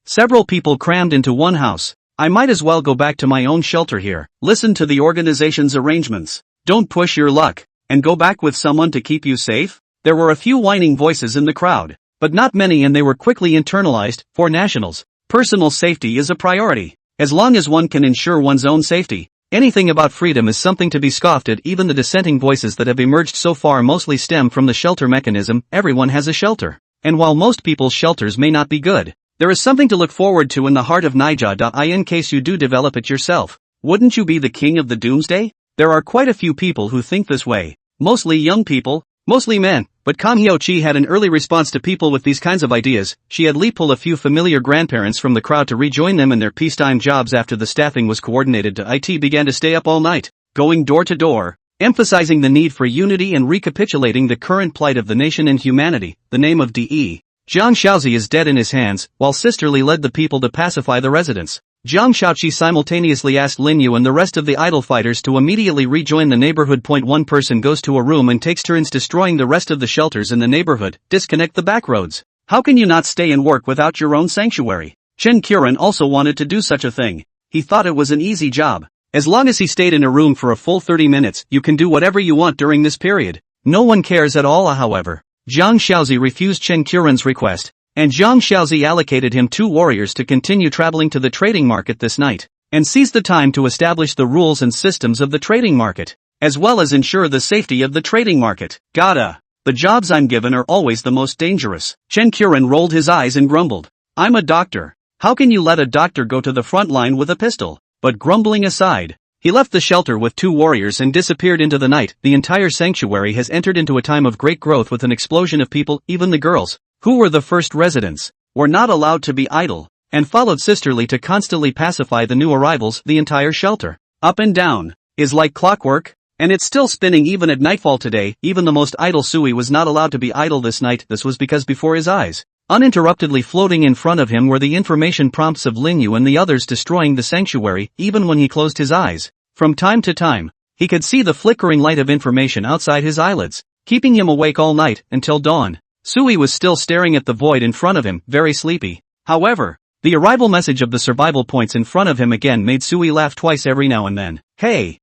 Several people crammed into one house. I might as well go back to my own shelter here. Listen to the organization's arrangements. Don't push your luck, and go back with someone to keep you safe? There were a few whining voices in the crowd, but not many, and they were quickly internalized. For nationals, personal safety is a priority. As long as one can ensure one's own safety, anything about freedom is something to be scoffed at. Even the dissenting voices that have emerged so far mostly stem from the shelter mechanism. Everyone has a shelter, and while most people's shelters may not be good, there is something to look forward to in the heart of Naija. In case you do develop it yourself, wouldn't you be the king of the doomsday? There are quite a few people who think this way, mostly young people, mostly men, but Kang Hyoji had an early response to people with these kinds of ideas. She had pulled a few familiar grandparents from the crowd to rejoin them in their peacetime jobs. After the staffing was coordinated, IT began to stay up all night, going door to door, emphasizing the need for unity and recapitulating the current plight of the nation and humanity. The name of D.E. Jiang Xiaozi is dead in his hands, while Sisterly led the people to pacify the residents. Jiang Shaoqi simultaneously asked Lin Yu and the rest of the idol fighters to immediately rejoin the neighborhood. One person goes to a room and takes turns destroying the rest of the shelters in the neighborhood. Disconnect the back roads. How can you not stay and work without your own sanctuary? Chen Kuren also wanted to do such a thing. He thought it was an easy job. As long as he stayed in a room for a full 30 minutes, you can do whatever you want during this period. No one cares at all. However, Jiang Xiaozi refused Chen Kuren's request, and Jiang Xiaozi allocated him 2 warriors to continue traveling to the trading market this night, and seized the time to establish the rules and systems of the trading market, as well as ensure the safety of the trading market. The jobs I'm given are always the most dangerous. Chen Kuren rolled his eyes and grumbled. I'm a doctor. How can you let a doctor go to the front line with a pistol? But grumbling aside, he left the shelter with 2 warriors and disappeared into the night. The entire sanctuary has entered into a time of great growth with an explosion of people. Even the girls, who were the first residents, were not allowed to be idle, and followed Sisterly to constantly pacify the new arrivals. The entire shelter, up and down, is like clockwork, and it's still spinning even at nightfall today. Even the most idle Sui was not allowed to be idle this night. This was because before his eyes, Uninterruptedly floating in front of him were the information prompts of Lin Yu and the others destroying the sanctuary, even when he closed his eyes. From time to time, he could see the flickering light of information outside his eyelids, keeping him awake all night, until dawn. Sui was still staring at the void in front of him, very sleepy. However, the arrival message of the survival points in front of him again made Sui laugh twice every now and then. Hey,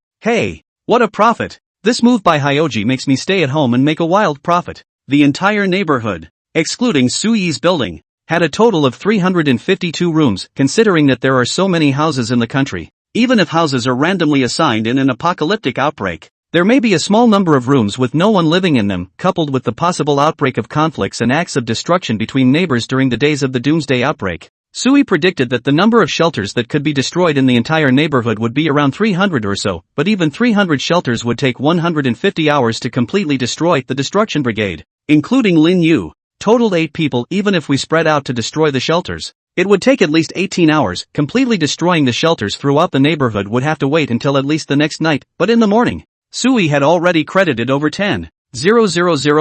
what a profit! This move by Hyoji makes me stay at home and make a wild profit. The entire neighborhood, excluding Sui's building, had a total of 352 rooms, considering that there are so many houses in the country. Even if houses are randomly assigned in an apocalyptic outbreak, there may be a small number of rooms with no one living in them, coupled with the possible outbreak of conflicts and acts of destruction between neighbors during the days of the doomsday outbreak. Sui predicted that the number of shelters that could be destroyed in the entire neighborhood would be around 300 or so, but even 300 shelters would take 150 hours to completely destroy. The destruction brigade, including Lin Yu, totaled 8 people. Even if we spread out to destroy the shelters, it would take at least 18 hours. Completely destroying the shelters throughout the neighborhood would have to wait until at least the next night, but in the morning, Sui had already credited over 10,000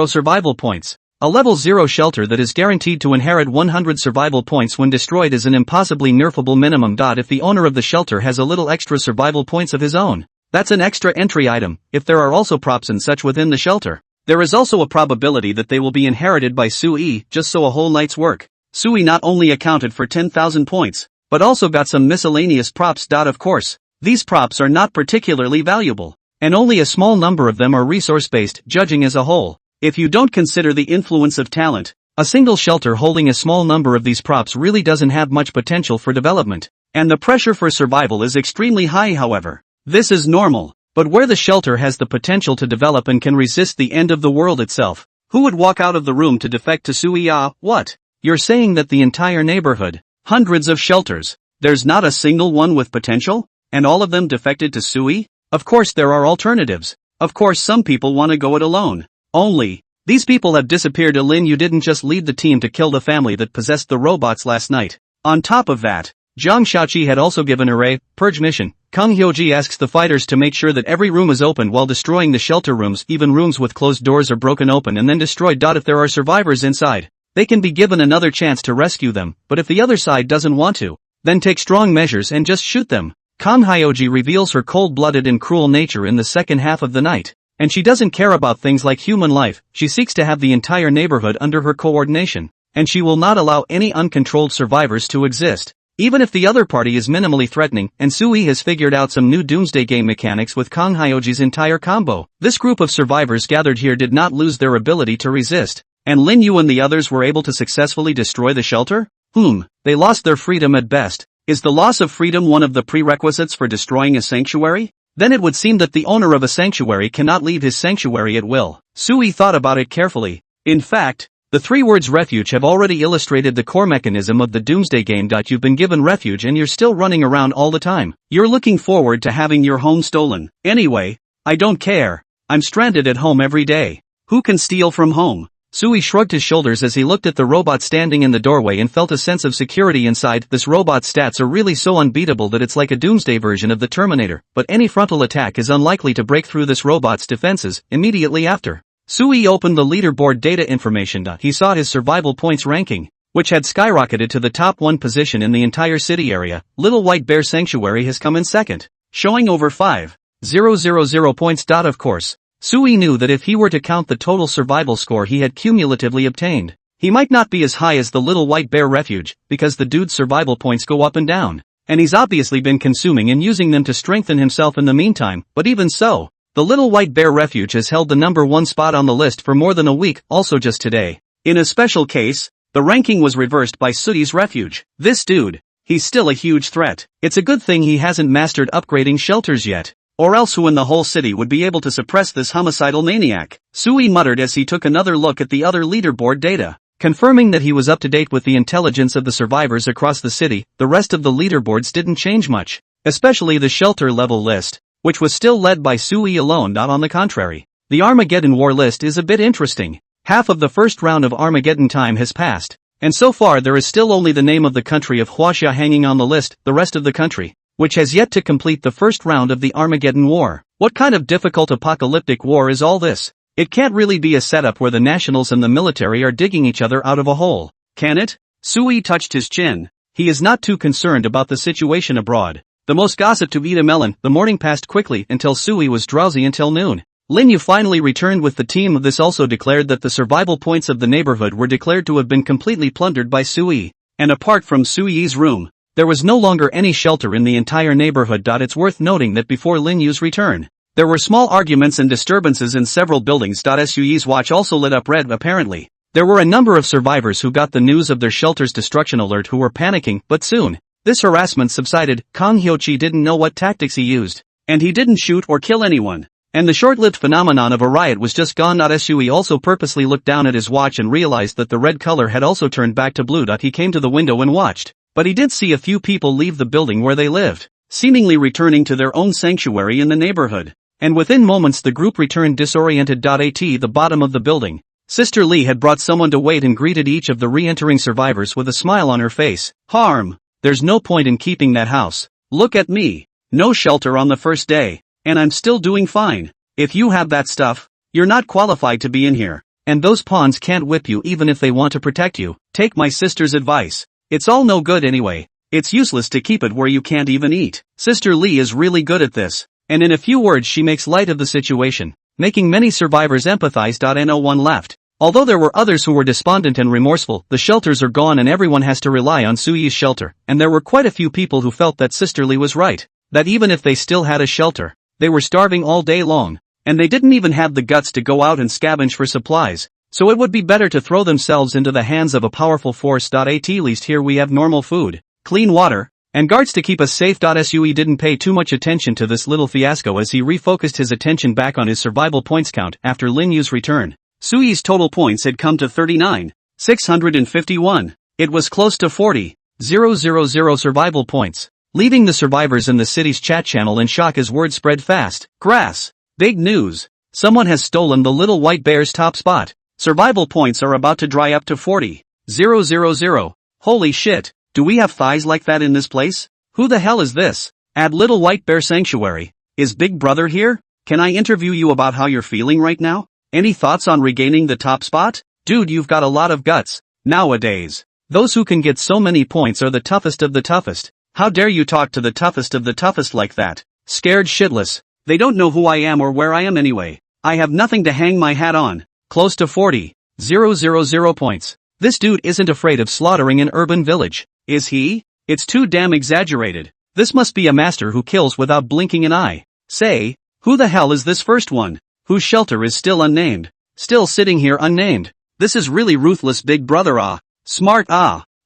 survival points. A level 0 shelter that is guaranteed to inherit 100 survival points when destroyed is an impossibly nerfable minimum. If the owner of the shelter has a little extra survival points of his own, that's an extra entry item. If there are also props and such within the shelter, there is also a probability that they will be inherited by Sui, just so a whole night's work. Sui not only accounted for 10,000 points, but also got some miscellaneous props. Of course, these props are not particularly valuable, and only a small number of them are resource-based. Judging as a whole, if you don't consider the influence of talent, a single shelter holding a small number of these props really doesn't have much potential for development, and the pressure for survival is extremely high. However, this is normal, but where the shelter has the potential to develop and can resist the end of the world itself, who would walk out of the room to defect to Sui? What? You're saying that the entire neighborhood, hundreds of shelters, there's not a single one with potential? And all of them defected to Sui? Of course there are alternatives. Of course some people want to go it alone. Only, these people have disappeared. Lin Yu didn't just lead the team to kill the family that possessed the robots last night. On top of that, Zhang Xiaoqi had also given her a purge mission. Kang Hyoji asks the fighters to make sure that every room is opened while destroying the shelter rooms. Even rooms with closed doors are broken open and then destroyed. If there are survivors inside, they can be given another chance to rescue them, but if the other side doesn't want to, then take strong measures and just shoot them. Kang Hyoji reveals her cold-blooded and cruel nature in the second half of the night. And she doesn't care about things like human life. She seeks to have the entire neighborhood under her coordination, and she will not allow any uncontrolled survivors to exist, even if the other party is minimally threatening. And Sui has figured out some new doomsday game mechanics with Kang Hyoji's entire combo. This group of survivors gathered here did not lose their ability to resist, and Lin Yu and the others were able to successfully destroy the shelter? They lost their freedom at best. Is the loss of freedom one of the prerequisites for destroying a sanctuary? Then it would seem that the owner of a sanctuary cannot leave his sanctuary at will. Sui thought about it carefully. In fact, the 3 words refuge have already illustrated the core mechanism of the doomsday game. You've been given refuge and you're still running around all the time. You're looking forward to having your home stolen. Anyway, I don't care. I'm stranded at home every day. Who can steal from home? Sui shrugged his shoulders as he looked at the robot standing in the doorway and felt a sense of security inside. This robot's stats are really so unbeatable that it's like a doomsday version of the Terminator, but any frontal attack is unlikely to break through this robot's defenses. Immediately after, Sui opened the leaderboard data information. He saw his survival points ranking, which had skyrocketed to the top 1 position in the entire city area. Little White Bear Sanctuary has come in second, showing over 5,000 points. Of course, Sui knew that if he were to count the total survival score he had cumulatively obtained, he might not be as high as the Little White Bear Refuge, because the dude's survival points go up and down, and he's obviously been consuming and using them to strengthen himself in the meantime. But even so, the Little White Bear Refuge has held the number 1 spot on the list for more than a week. Also just today, in a special case, the ranking was reversed by Sooty's Refuge. This dude, he's still a huge threat. It's a good thing he hasn't mastered upgrading shelters yet, or else who in the whole city would be able to suppress this homicidal maniac? Sui muttered as he took another look at the other leaderboard data. Confirming that he was up to date with the intelligence of the survivors across the city, the rest of the leaderboards didn't change much, especially the shelter level list, which was still led by Sui alone. On the contrary, the Armageddon War list is a bit interesting. Half of the first round of Armageddon time has passed, and so far there is still only the name of the country of Huaxia hanging on the list. The rest of the country, which has yet to complete the first round of the Armageddon War. What kind of difficult apocalyptic war is all this? It can't really be a setup where the nationals and the military are digging each other out of a hole. Can it? Sui touched his chin. He is not too concerned about the situation abroad. The most gossip to eat a melon. The morning passed quickly until Sui was drowsy until noon. Lin Yu finally returned with the team. This also declared that the survival points of the neighborhood were declared to have been completely plundered by Sui. And apart from Sui's room, there was no longer any shelter in the entire neighborhood. It's worth noting that before Lin Yu's return, there were small arguments and disturbances in several buildings. Sui's watch also lit up red. Apparently, there were a number of survivors who got the news of their shelter's destruction alert who were panicking, but soon, this harassment subsided. Kang Hyochi didn't know what tactics he used, and he didn't shoot or kill anyone. And the short-lived phenomenon of a riot was just gone. Sui also purposely looked down at his watch and realized that the red color had also turned back to blue. He came to the window and watched, but he did see a few people leave the building where they lived, seemingly returning to their own sanctuary in the neighborhood. And within moments the group returned disoriented. At the bottom of the building, Sister Lee had brought someone to wait and greeted each of the re-entering survivors with a smile on her face. Harm. There's no point in keeping that house. Look at me. No shelter on the first day, and I'm still doing fine. If you have that stuff, you're not qualified to be in here. And those pawns can't whip you even if they want to protect you. Take my sister's advice. It's all no good anyway. It's useless to keep it where you can't even eat. Sister Lee is really good at this, and in a few words she makes light of the situation, making many survivors empathize. No one left. Although there were others who were despondent and remorseful, the shelters are gone and everyone has to rely on Sui's shelter, and there were quite a few people who felt that Sister Lee was right, that even if they still had a shelter, they were starving all day long, and they didn't even have the guts to go out and scavenge for supplies, so it would be better to throw themselves into the hands of a powerful force. At least here we have normal food, clean water, and guards to keep us safe. Sui didn't pay too much attention to this little fiasco as he refocused his attention back on his survival points count after Lin Yu's return. Sui's total points had come to 39,651. It was close to 40,000 survival points, leaving the survivors in the city's chat channel in shock as word spread fast. Grass. Big news. Someone has stolen the little white bear's top spot. Survival points are about to dry up to 40,000. Holy shit. Do we have thighs like that in this place? Who the hell is this? At Little White Bear Sanctuary. Is Big Brother here? Can I interview you about how you're feeling right now? Any thoughts on regaining the top spot? Dude, you've got a lot of guts. Nowadays, those who can get so many points are the toughest of the toughest. How dare you talk to the toughest of the toughest like that? Scared shitless. They don't know who I am or where I am anyway. I have nothing to hang my hat on. Close to 40,000 points. This dude isn't afraid of slaughtering an urban village, is he? It's too damn exaggerated. This must be a master who kills without blinking an eye. Say, who the hell is this first one? Whose shelter is still unnamed? Still sitting here unnamed. This is really ruthless. Big Brother. Smart.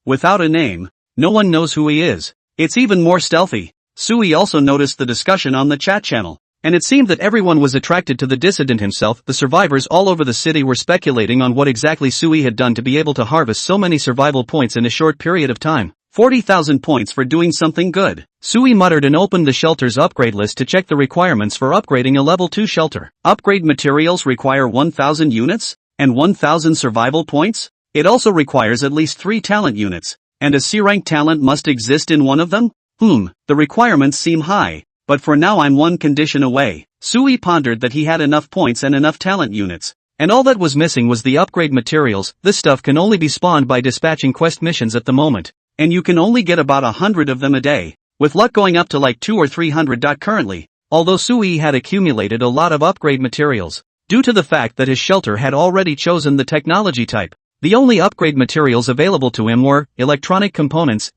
Without a name, no one knows who he is. It's even more stealthy. Sui also noticed the discussion on the chat channel, and it seemed that everyone was attracted to the dissident himself. The survivors all over the city were speculating on what exactly Sui had done to be able to harvest so many survival points in a short period of time. 40,000 points for doing something good. Sui muttered and opened the shelter's upgrade list to check the requirements for upgrading a level 2 shelter. Upgrade materials require 1,000 units, and 1,000 survival points. It also requires at least 3 talent units, and a C-rank talent must exist in one of them? The requirements seem high, but for now I'm one condition away. Sui pondered that he had enough points and enough talent units, and all that was missing was the upgrade materials. This stuff can only be spawned by dispatching quest missions at the moment, and you can only get about 100 of them a day, with luck going up to like 200 or 300. Currently, although Sui had accumulated a lot of upgrade materials, due to the fact that his shelter had already chosen the technology type, the only upgrade materials available to him were electronic components.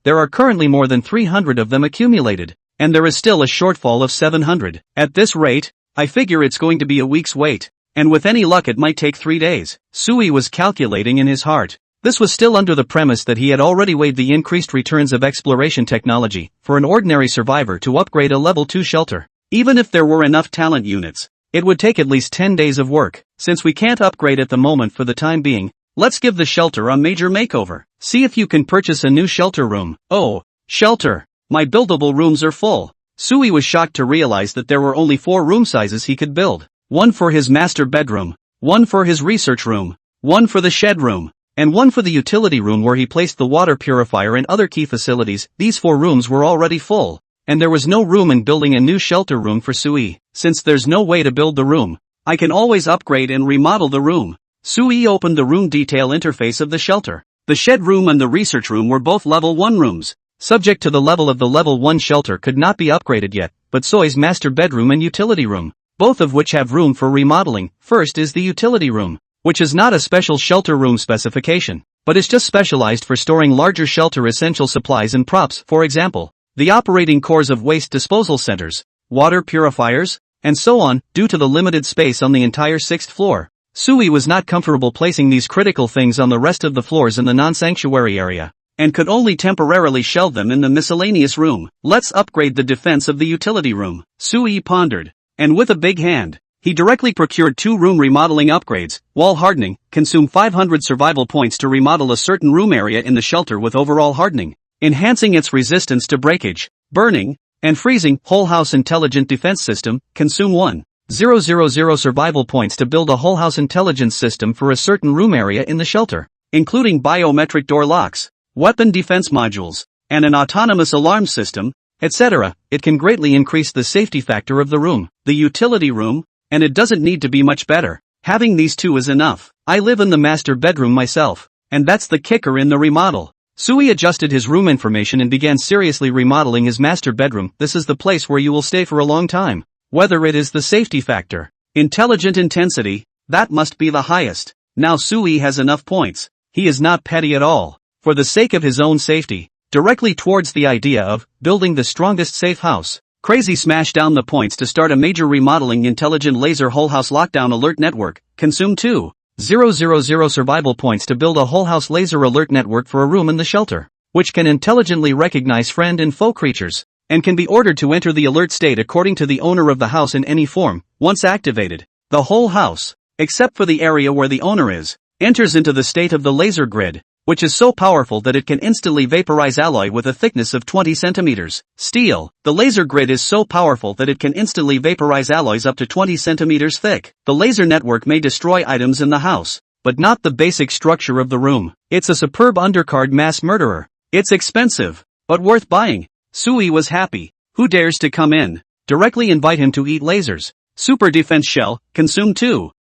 There are currently more than 300 of them accumulated, and there is still a shortfall of 700. At this rate, I figure it's going to be a week's wait, and with any luck it might take 3 days. Sui was calculating in his heart. This was still under the premise that he had already weighed the increased returns of exploration technology for an ordinary survivor to upgrade a level 2 shelter. Even if there were enough talent units, it would take at least 10 days of work. Since we can't upgrade at the moment for the time being, let's give the shelter a major makeover. See if you can purchase a new shelter room. Oh, shelter. My buildable rooms are full. Sui was shocked to realize that there were only 4 room sizes he could build. One for his master bedroom, one for his research room, one for the shed room, and one for the utility room where he placed the water purifier and other key facilities. These 4 rooms were already full, and there was no room in building a new shelter room for Sui. Since there's no way to build the room, I can always upgrade and remodel the room. Sui opened the room detail interface of the shelter. The shed room and the research room were both level 1 rooms. Subject to the level of the level 1 shelter could not be upgraded yet, but Soi's master bedroom and utility room, both of which have room for remodeling. First is the utility room, which is not a special shelter room specification, but is just specialized for storing larger shelter essential supplies and props, for example, the operating cores of waste disposal centers, water purifiers, and so on. Due to the limited space on the entire 6th floor, Sui was not comfortable placing these critical things on the rest of the floors in the non-sanctuary area, and could only temporarily shelve them in the miscellaneous room. Let's upgrade the defense of the utility room, Sui pondered, and with a big hand, he directly procured 2 room remodeling upgrades. Wall hardening, consume 500 survival points to remodel a certain room area in the shelter with overall hardening, enhancing its resistance to breakage, burning, and freezing. Whole house intelligent defense system, consume 1,000 survival points to build a whole house intelligence system for a certain room area in the shelter, including biometric door locks, weapon defense modules, and an autonomous alarm system, etc. It can greatly increase the safety factor of the room, the utility room, and it doesn't need to be much better. Having these 2 is enough. I live in the master bedroom myself, and that's the kicker in the remodel. Sui adjusted his room information and began seriously remodeling his master bedroom. This is the place where you will stay for a long time. Whether it is the safety factor, intelligent intensity, that must be the highest. Now Sui has enough points. He is not petty at all. For the sake of his own safety, directly towards the idea of building the strongest safe house, Crazy smash down the points to start a major remodeling intelligent laser whole house lockdown alert network. Consume 2,000 survival points to build a whole house laser alert network for a room in the shelter, which can intelligently recognize friend and foe creatures, and can be ordered to enter the alert state according to the owner of the house in any form. Once activated, the whole house, except for the area where the owner is, enters into the state of the laser grid, which is so powerful that it can instantly vaporize alloy with a thickness of 20 centimeters. Steel. The laser grid is so powerful that it can instantly vaporize alloys up to 20 centimeters thick. The laser network may destroy items in the house, but not the basic structure of the room. It's a superb undercard mass murderer. It's expensive, but worth buying. Sui was happy. Who dares to come in? Directly invite him to eat lasers. Super defense shell. Consume 2,000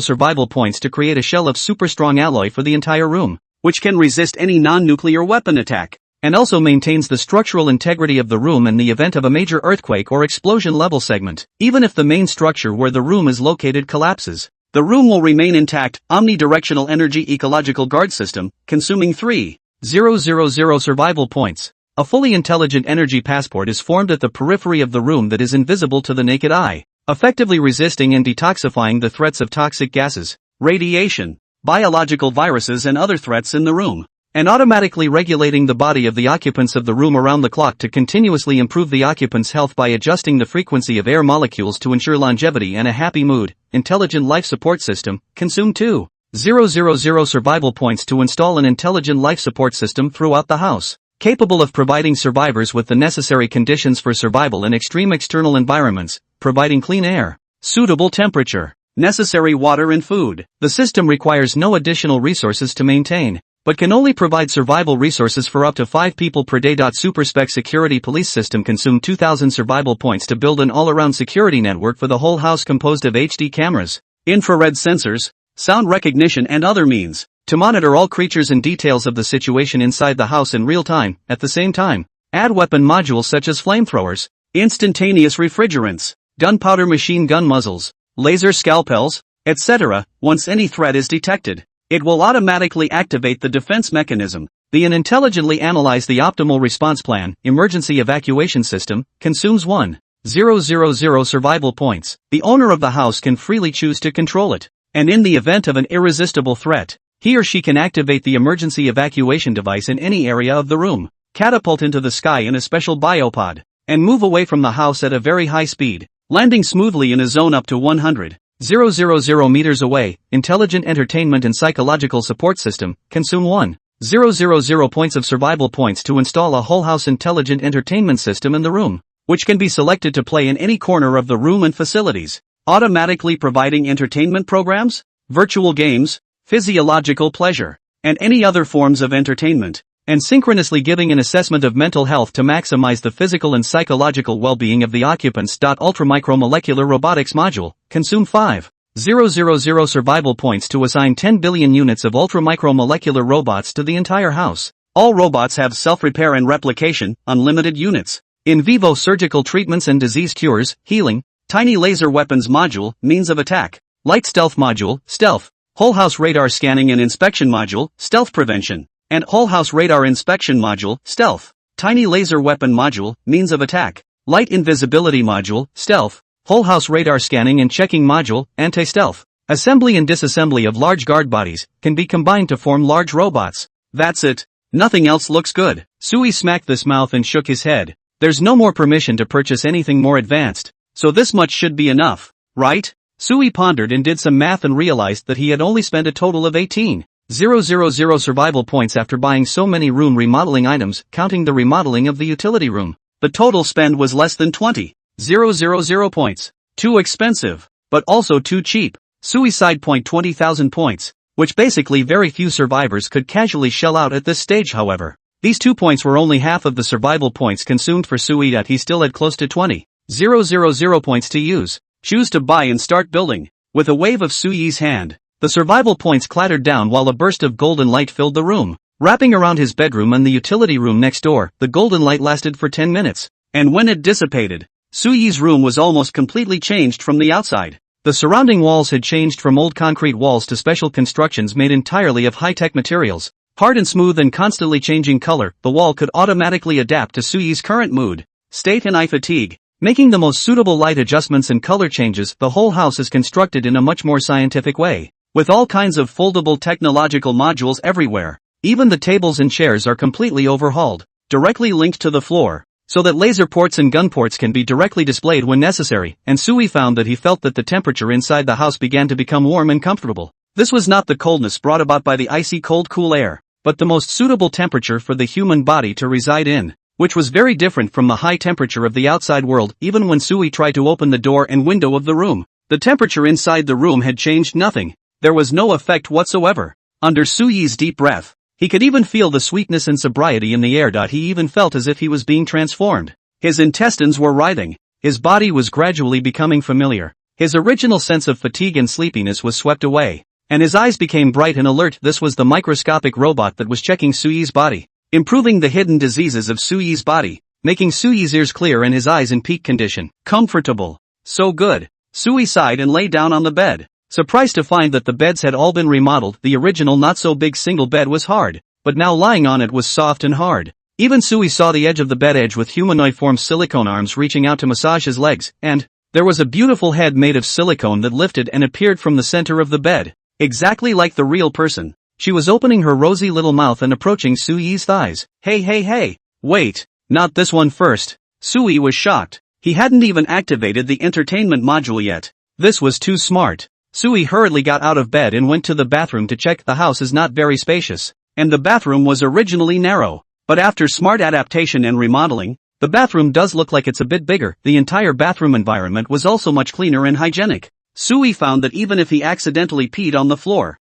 survival points to create a shell of super strong alloy for the entire room, which can resist any non-nuclear weapon attack, and also maintains the structural integrity of the room in the event of a major earthquake or explosion level segment. Even if the main structure where the room is located collapses, the room will remain intact. Omnidirectional energy ecological guard system, consuming 3,000 survival points. A fully intelligent energy passport is formed at the periphery of the room that is invisible to the naked eye, effectively resisting and detoxifying the threats of toxic gases, radiation, biological viruses and other threats in the room, and automatically regulating the body of the occupants of the room around the clock to continuously improve the occupant's health by adjusting the frequency of air molecules to ensure longevity and a happy mood. Intelligent life support system, consume 2,000 survival points to install an intelligent life support system throughout the house, capable of providing survivors with the necessary conditions for survival in extreme external environments, providing clean air, suitable temperature, necessary water and food. The system requires no additional resources to maintain, but can only provide survival resources for up to 5 people per day. Superspec security police system, consume 2,000 survival points to build an all-around security network for the whole house composed of HD cameras, infrared sensors, sound recognition and other means, to monitor all creatures and details of the situation inside the house in real time. At the same time, add weapon modules such as flamethrowers, instantaneous refrigerants, gunpowder machine gun muzzles, laser scalpels, etc. Once any threat is detected, it will automatically activate the defense mechanism. And intelligently analyze the optimal response plan. Emergency evacuation system, consumes 1,000 survival points. The owner of the house can freely choose to control it, and in the event of an irresistible threat, he or she can activate the emergency evacuation device in any area of the room, catapult into the sky in a special biopod, and move away from the house at a very high speed, landing smoothly in a zone up to 100,000 meters away. Intelligent entertainment and psychological support system, consume 1,000 points of survival points to install a whole house intelligent entertainment system in the room, which can be selected to play in any corner of the room and facilities, automatically providing entertainment programs, virtual games, physiological pleasure, and any other forms of entertainment, and synchronously giving an assessment of mental health to maximize the physical and psychological well-being of the occupants. Ultramicromolecular robotics module, consume 5,000 000 survival points to assign 10 billion units of ultra-micromolecular robots to the entire house. All robots have self-repair and replication, unlimited units. In vivo surgical treatments and disease cures, healing. Tiny laser weapons module, means of attack. Light stealth module, stealth. Whole house radar scanning and inspection module, stealth prevention. And whole house radar inspection module, stealth. Tiny laser weapon module, means of attack. Light invisibility module, stealth. Whole house radar scanning and checking module, anti-stealth. Assembly and disassembly of large guard bodies can be combined to form large robots. That's it. Nothing else looks good. Sui smacked his mouth and shook his head. There's no more permission to purchase anything more advanced, so this much should be enough, right? Sui pondered and did some math and realized that he had only spent a total of 18,000 survival points after buying so many room remodeling items, counting the remodeling of the utility room. The total spend was less than 20,000 points. Too expensive, but also too cheap. Suicide point 20,000 points, which basically very few survivors could casually shell out at this stage. However, these 2 points were only half of the survival points consumed for Sui. That he still had close to 20,000 points to use. Choose to buy and start building. With a wave of Sui's hand, the survival points clattered down while a burst of golden light filled the room. Wrapping around his bedroom and the utility room next door, the golden light lasted for 10 minutes. And when it dissipated, Sui's room was almost completely changed from the outside. The surrounding walls had changed from old concrete walls to special constructions made entirely of high-tech materials. Hard and smooth and constantly changing color, the wall could automatically adapt to Sui's current mood, state and eye fatigue. Making the most suitable light adjustments and color changes, the whole house is constructed in a much more scientific way. With all kinds of foldable technological modules everywhere. Even the tables and chairs are completely overhauled, directly linked to the floor, so that laser ports and gun ports can be directly displayed when necessary, and Sui found that he felt that the temperature inside the house began to become warm and comfortable. This was not the coldness brought about by the icy cold cool air, but the most suitable temperature for the human body to reside in, which was very different from the high temperature of the outside world. Even when Sui tried to open the door and window of the room, the temperature inside the room had changed nothing. There was no effect whatsoever. Under Sui's deep breath, he could even feel the sweetness and sobriety in the air. He even felt as if he was being transformed. His intestines were writhing. His body was gradually becoming familiar. His original sense of fatigue and sleepiness was swept away, and his eyes became bright and alert. This was the microscopic robot that was checking Sui's body, improving the hidden diseases of Sui's body, making Sui's ears clear and his eyes in peak condition. Comfortable. So good. Sui sighed and lay down on the bed, surprised to find that the beds had all been remodeled. The original not-so-big single bed was hard, but now lying on it was soft and hard. Even Sui saw the edge of the bed edge with humanoid-formed silicone arms reaching out to massage his legs, and there was a beautiful head made of silicone that lifted and appeared from the center of the bed, exactly like the real person. She was opening her rosy little mouth and approaching Sui's thighs. Hey, wait, not this one first. Sui was shocked. He hadn't even activated the entertainment module yet. This was too smart. Sui hurriedly got out of bed and went to the bathroom to check. The house is not very spacious, and the bathroom was originally narrow. But after smart adaptation and remodeling, the bathroom does look like it's a bit bigger. The entire bathroom environment was also much cleaner and hygienic. Sui found that even if he accidentally peed on the floor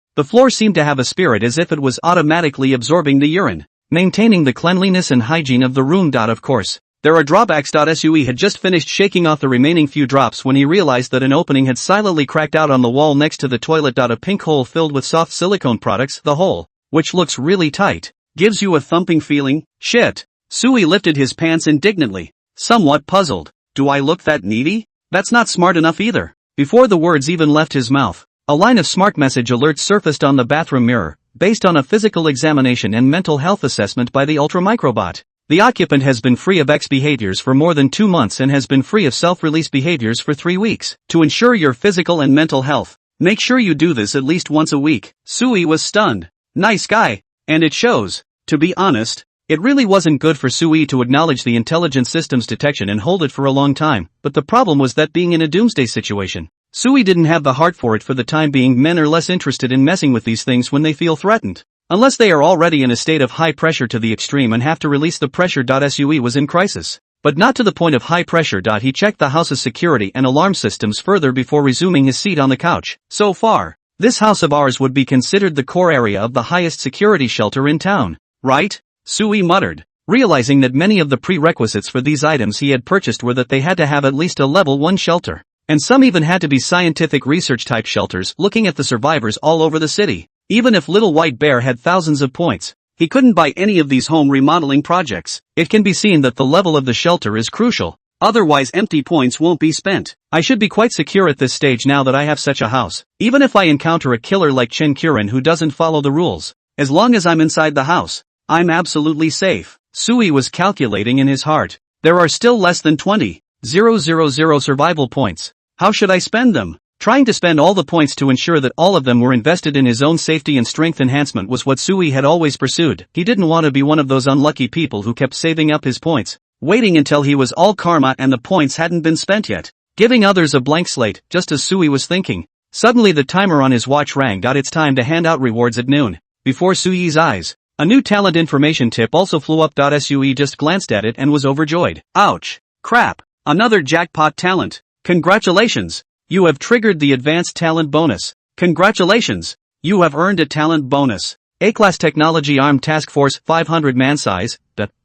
seemed to have a spirit, as if it was automatically absorbing the urine, maintaining the cleanliness and hygiene of the room. Of course, there are drawbacks. Sui had just finished shaking off the remaining few drops when he realized that an opening had silently cracked out on the wall next to the toilet. A pink hole filled with soft silicone products. The hole, which looks really tight, gives you a thumping feeling. Shit. Sui lifted his pants indignantly, somewhat puzzled. Do I look that needy? That's not smart enough either. Before the words even left his mouth, a line of smart message alerts surfaced on the bathroom mirror, based on a physical examination and mental health assessment by the ultramicrobot. The occupant has been free of X behaviors for more than 2 months and has been free of self-release behaviors for 3 weeks. To ensure your physical and mental health, make sure you do this at least once a week. Sui was stunned. Nice guy. And it shows. To be honest, it really wasn't good for Sui to acknowledge the intelligence systems detection and hold it for a long time, but the problem was that being in a doomsday situation, Sui didn't have the heart for it for the time being. Men are less interested in messing with these things when they feel threatened, unless they are already in a state of high pressure to the extreme and have to release the pressure. Sui was in crisis, but not to the point of high pressure. He checked the house's security and alarm systems further before resuming his seat on the couch. So far, this house of ours would be considered the core area of the highest security shelter in town, right? Sui muttered, realizing that many of the prerequisites for these items he had purchased were that they had to have at least a level 1 shelter, And some even had to be scientific research type shelters looking at the survivors all over the city. Even if Little White Bear had thousands of points, he couldn't buy any of these home remodeling projects. It can be seen that the level of the shelter is crucial. Otherwise empty points won't be spent. I should be quite secure at this stage now that I have such a house. Even if I encounter a killer like Chen Qiren who doesn't follow the rules, as long as I'm inside the house, I'm absolutely safe. Sui was calculating in his heart. There are still less than 20,000 survival points. How should I spend them? Trying to spend all the points to ensure that all of them were invested in his own safety and strength enhancement was what Sui had always pursued. He didn't want to be one of those unlucky people who kept saving up his points, waiting until he was all karma and the points hadn't been spent yet, giving others a blank slate. Just as Sui was thinking, suddenly the timer on his watch rang. It's time to hand out rewards at noon. Before Sui's eyes, a new talent information tip also flew up. Sui just glanced at it and was overjoyed. Ouch! Crap! Another jackpot talent! Congratulations! You have triggered the advanced talent bonus. Congratulations! You have earned a talent bonus. A-Class Technology Armed Task Force, 500 man size.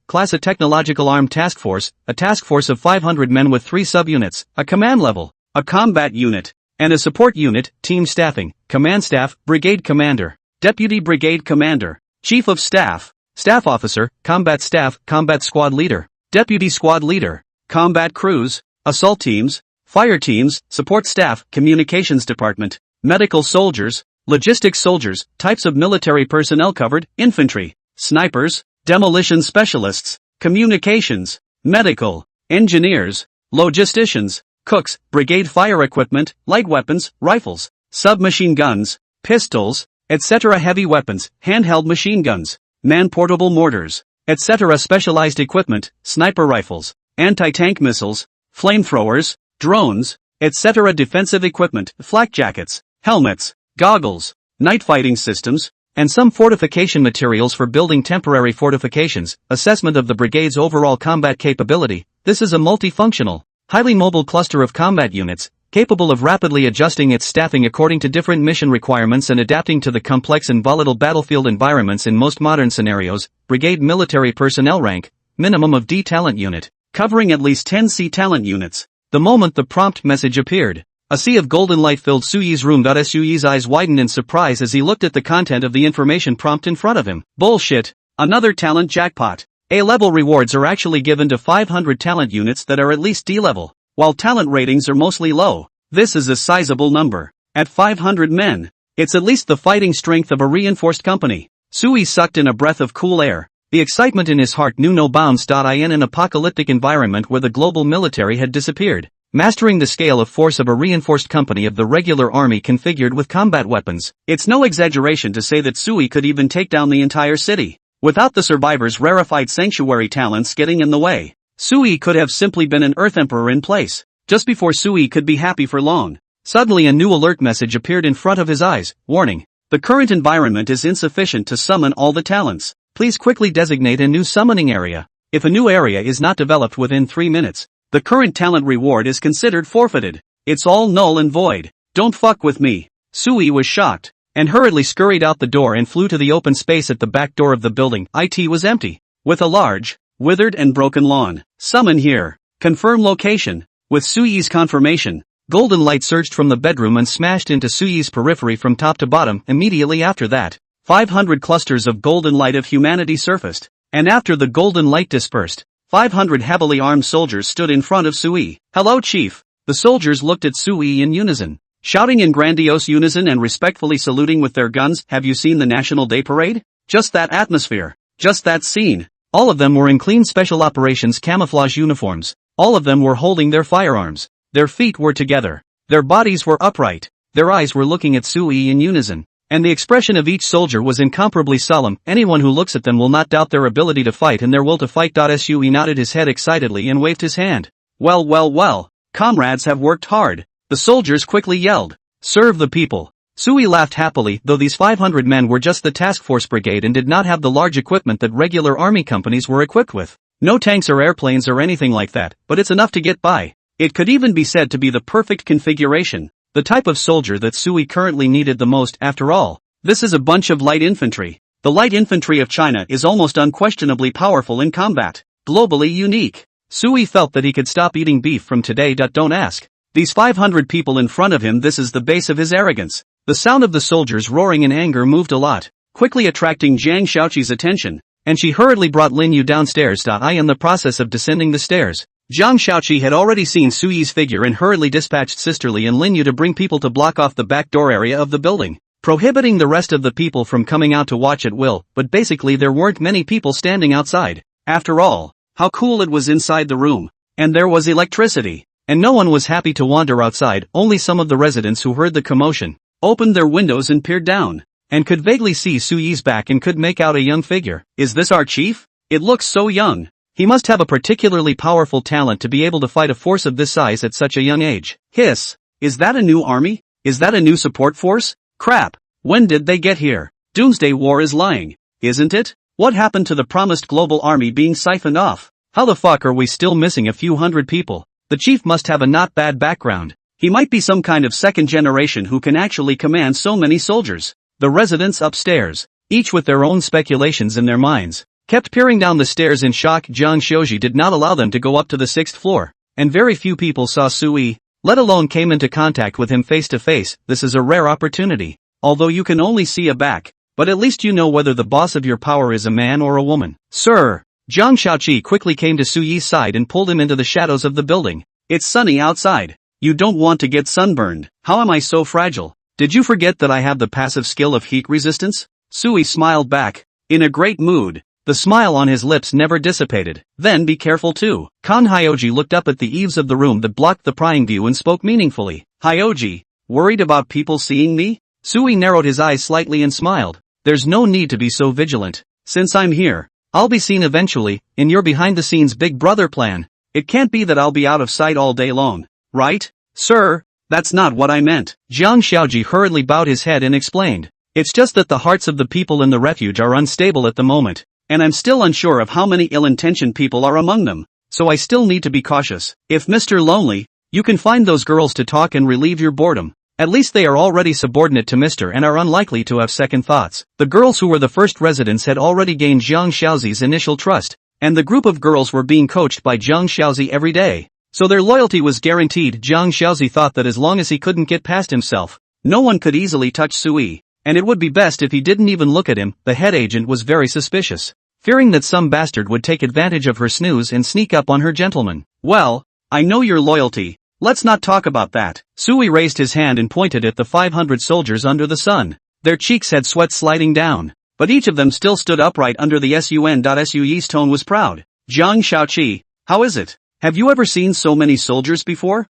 Class a Technological Armed Task Force, a task force of 500 men with 3 subunits, a command level, a combat unit, and a support unit. Team staffing, command staff, brigade commander, deputy brigade commander, chief of staff, staff officer, combat staff, combat squad leader, deputy squad leader, combat crews, assault teams, fire teams, support staff, communications department, medical soldiers, logistics soldiers, types of military personnel covered, infantry, snipers, demolition specialists, communications, medical, engineers, logisticians, cooks, brigade fire equipment, light weapons, rifles, submachine guns, pistols, etc. heavy weapons, handheld machine guns, man-portable mortars, etc. specialized equipment, sniper rifles, anti-tank missiles, flamethrowers, drones, etc. defensive equipment, flak jackets, helmets, goggles, night fighting systems, and some fortification materials for building temporary fortifications. Assessment of the brigade's overall combat capability. This is a multifunctional, highly mobile cluster of combat units, capable of rapidly adjusting its staffing according to different mission requirements and adapting to the complex and volatile battlefield environments in most modern scenarios. Brigade military personnel rank, minimum of D talent unit, covering at least 10 C talent units. The moment the prompt message appeared, a sea of golden light filled Sui's room. Sui's eyes widened in surprise as he looked at the content of the information prompt in front of him. Bullshit! Another talent jackpot! A-level rewards are actually given to 500 talent units that are at least D-level, while talent ratings are mostly low. This is a sizable number. At 500 men, it's at least the fighting strength of a reinforced company. Sui sucked in a breath of cool air. The excitement in his heart knew no bounds. In an apocalyptic environment where the global military had disappeared, mastering the scale of force of a reinforced company of the regular army configured with combat weapons, it's no exaggeration to say that Sui could even take down the entire city, without the survivors' rarefied sanctuary talents getting in the way. Sui could have simply been an Earth Emperor in place. Just before Sui could be happy for long, suddenly a new alert message appeared in front of his eyes. Warning. The current environment is insufficient to summon all the talents. Please quickly designate a new summoning area. If a new area is not developed within 3 minutes, the current talent reward is considered forfeited. It's all null and void. Don't fuck with me. Sui was shocked, and hurriedly scurried out the door and flew to the open space at the back door of the building. It was empty, with a large, withered and broken lawn. Summon here. Confirm location. With Sui's confirmation, golden light surged from the bedroom and smashed into Sui's periphery from top to bottom. Immediately after that, 500 clusters of golden light of humanity surfaced, and after the golden light dispersed, 500 heavily armed soldiers stood in front of Sui. Hello, Chief. The soldiers looked at Sui in unison, shouting in grandiose unison and respectfully saluting with their guns. Have you seen the National Day Parade? Just that atmosphere. Just that scene. All of them were in clean special operations camouflage uniforms. All of them were holding their firearms. Their feet were together. Their bodies were upright. Their eyes were looking at Sui in unison. And the expression of each soldier was incomparably solemn. Anyone who looks at them will not doubt their ability to fight and their will to fight. Sui nodded his head excitedly and waved his hand. Well, comrades have worked hard. The soldiers quickly yelled. Serve the people. Sui laughed happily, though these 500 men were just the task force brigade and did not have the large equipment that regular army companies were equipped with. No tanks or airplanes or anything like that, but it's enough to get by. It could even be said to be the perfect configuration. The type of soldier that Sui currently needed the most. After all, this is a bunch of light infantry. The light infantry of China is almost unquestionably powerful in combat. Globally unique. Sui felt that he could stop eating beef from today. Don't ask. These 500 people in front of him, this is the base of his arrogance. The sound of the soldiers roaring in anger moved a lot, quickly attracting Jiang Shaoqi's attention, and she hurriedly brought Lin Yu downstairs. In the process of descending the stairs, Jiang Shaoqi had already seen Su Yi's figure and hurriedly dispatched Sisterly and Lin Yu to bring people to block off the back door area of the building, prohibiting the rest of the people from coming out to watch at will. But basically there weren't many people standing outside. After all, how cool it was inside the room. And there was electricity. And no one was happy to wander outside. Only some of the residents who heard the commotion opened their windows and peered down, and could vaguely see Su Yi's back and could make out a young figure. Is this our chief? It looks so young. He must have a particularly powerful talent to be able to fight a force of this size at such a young age. Hiss. Is that a new army? Is that a new support force? Crap. When did they get here? Doomsday War is lying, isn't it? What happened to the promised global army being siphoned off? How the fuck are we still missing a few hundred people? The chief must have a not bad background. He might be some kind of second generation who can actually command so many soldiers. The residents upstairs, each with their own speculations in their minds, kept peering down the stairs in shock. Jiang Shaoqi did not allow them to go up to the 6th floor, and very few people saw Su Yi, let alone came into contact with him face to face. This is a rare opportunity. Although you can only see a back, but at least you know whether the boss of your power is a man or a woman. Sir! Jiang Shaoqi quickly came to Su Yi's side and pulled him into the shadows of the building. It's sunny outside. You don't want to get sunburned. How am I so fragile? Did you forget that I have the passive skill of heat resistance? Su Yi smiled back, in a great mood. The smile on his lips never dissipated. Then be careful too. Kan Hyoji looked up at the eaves of the room that blocked the prying view and spoke meaningfully. Hyoji, worried about people seeing me? Su Yi narrowed his eyes slightly and smiled. There's no need to be so vigilant. Since I'm here, I'll be seen eventually, in your behind-the-scenes Big Brother plan. It can't be that I'll be out of sight all day long, right? Sir, that's not what I meant. Jiang Shaoqi hurriedly bowed his head and explained. It's just that the hearts of the people in the refuge are unstable at the moment, and I'm still unsure of how many ill-intentioned people are among them, so I still need to be cautious. If Mr. Lonely, you can find those girls to talk and relieve your boredom. At least they are already subordinate to Mr. and are unlikely to have second thoughts. The girls who were the first residents had already gained Jiang Shaoxi's initial trust, and the group of girls were being coached by Jiang Shaoxi every day, so their loyalty was guaranteed. Jiang Shaoxi thought that as long as he couldn't get past himself, no one could easily touch Su Yi, and it would be best if he didn't even look at him. The head agent was very suspicious, fearing that some bastard would take advantage of her snooze and sneak up on her gentleman. Well, I know your loyalty. Let's not talk about that. Su Yi raised his hand and pointed at the 500 soldiers under the sun. Their cheeks had sweat sliding down, but each of them still stood upright under the sun. Su Yi's tone was proud. Jiang Shaoqi, how is it? Have you ever seen so many soldiers before?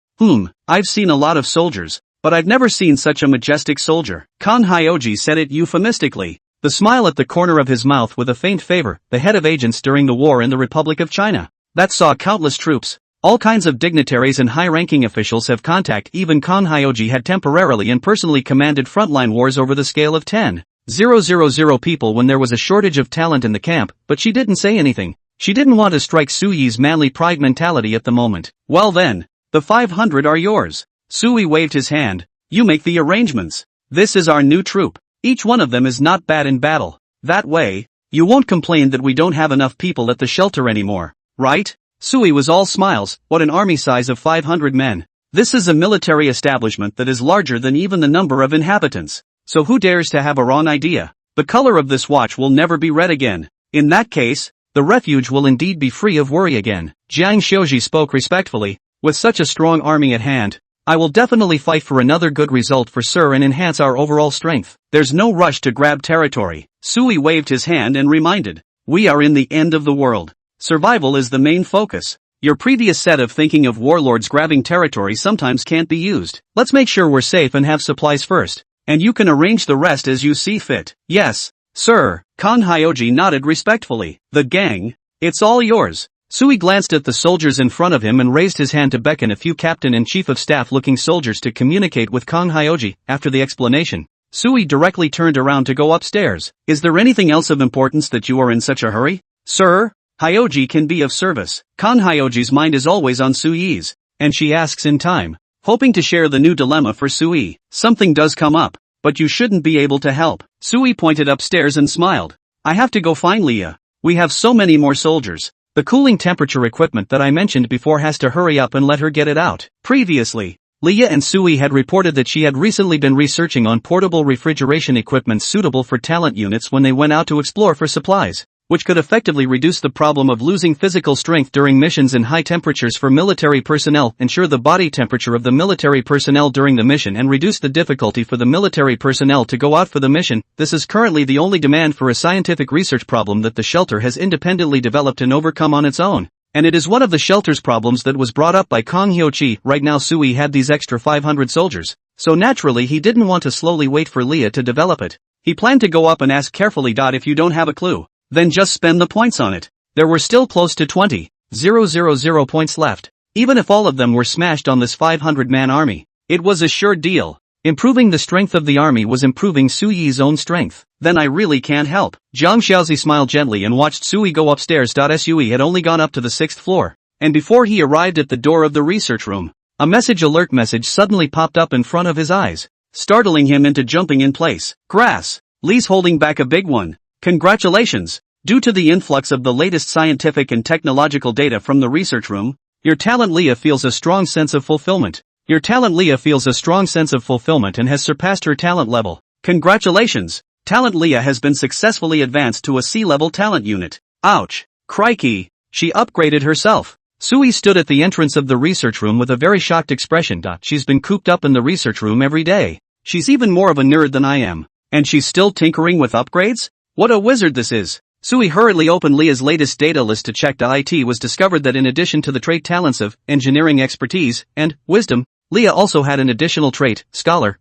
I've seen a lot of soldiers, but I've never seen such a majestic soldier. Kan Hyoji said it euphemistically, the smile at the corner of his mouth with a faint favor. The head of agents during the war in the Republic of China, that saw countless troops. All kinds of dignitaries and high-ranking officials have contact. Even Kan Hyoji had temporarily and personally commanded frontline wars over the scale of 10,000 people when there was a shortage of talent in the camp, but she didn't say anything. She didn't want to strike Su Yi's manly pride mentality at the moment. Well then, the 500 are yours. Su Yi waved his hand. You make the arrangements. This is our new troop. Each one of them is not bad in battle. That way, you won't complain that we don't have enough people at the shelter anymore, right? Su Yi was all smiles. What an army size of 500 men. This is a military establishment that is larger than even the number of inhabitants. So who dares to have a wrong idea? The color of this watch will never be red again. In that case, the refuge will indeed be free of worry again. Jiang Shaoji spoke respectfully. With such a strong army at hand, I will definitely fight for another good result for Sir and enhance our overall strength. There's no rush to grab territory. Su Yi waved his hand and reminded. We are in the end of the world. Survival is the main focus. Your previous set of thinking of warlords grabbing territory sometimes can't be used. Let's make sure we're safe and have supplies first, and you can arrange the rest as you see fit. Yes, sir. Kan Hyoji nodded respectfully. The gang, it's all yours. Su Yi glanced at the soldiers in front of him and raised his hand to beckon a few captain and chief of staff looking soldiers to communicate with Kan Hyoji. After the explanation, Su Yi directly turned around to go upstairs. Is there anything else of importance that you are in such a hurry? Sir, Hyoji can be of service. Kan Hyoji's mind is always on Su Yi's, and she asks in time, hoping to share the new dilemma for Su Yi. Something does come up, but you shouldn't be able to help. Su Yi pointed upstairs and smiled. I have to go find Leah. We have so many more soldiers. The cooling temperature equipment that I mentioned before has to hurry up and let her get it out. Previously, Leah and Sui had reported that she had recently been researching on portable refrigeration equipment suitable for talent units when they went out to explore for supplies, which could effectively reduce the problem of losing physical strength during missions in high temperatures for military personnel, ensure the body temperature of the military personnel during the mission, and reduce the difficulty for the military personnel to go out for the mission. This is currently the only demand for a scientific research problem that the shelter has independently developed and overcome on its own. And it is one of the shelter's problems that was brought up by Kong Hyo-chi. Right now Sui had these extra 500 soldiers, so naturally he didn't want to slowly wait for Leah to develop it. He planned to go up and ask carefully. If you don't have a clue, then just spend the points on it. There were still close to 20,000 points left. Even if all of them were smashed on this 500-man army, it was a sure deal. Improving the strength of the army was improving Suyi's own strength. Then I really can't help. Jiang Xiaozi smiled gently and watched Sui go upstairs. Sui had only gone up to the 6th floor, and before he arrived at the door of the research room, a alert message suddenly popped up in front of his eyes, startling him into jumping in place. Grass. Lee's holding back a big one. Congratulations! Due to the influx of the latest scientific and technological data from the research room, your talent Leah feels a strong sense of fulfillment. Your talent Leah feels a strong sense of fulfillment and has surpassed her talent level. Congratulations! Talent Leah has been successfully advanced to a C-level talent unit. Ouch! Crikey! She upgraded herself. Sui stood at the entrance of the research room with a very shocked expression. She's been cooped up in the research room every day. She's even more of a nerd than I am. And she's still tinkering with upgrades? What a wizard this is! Sui hurriedly opened Leah's latest data list to check. It was discovered that in addition to the trait talents of engineering expertise and wisdom, Leah also had an additional trait, scholar.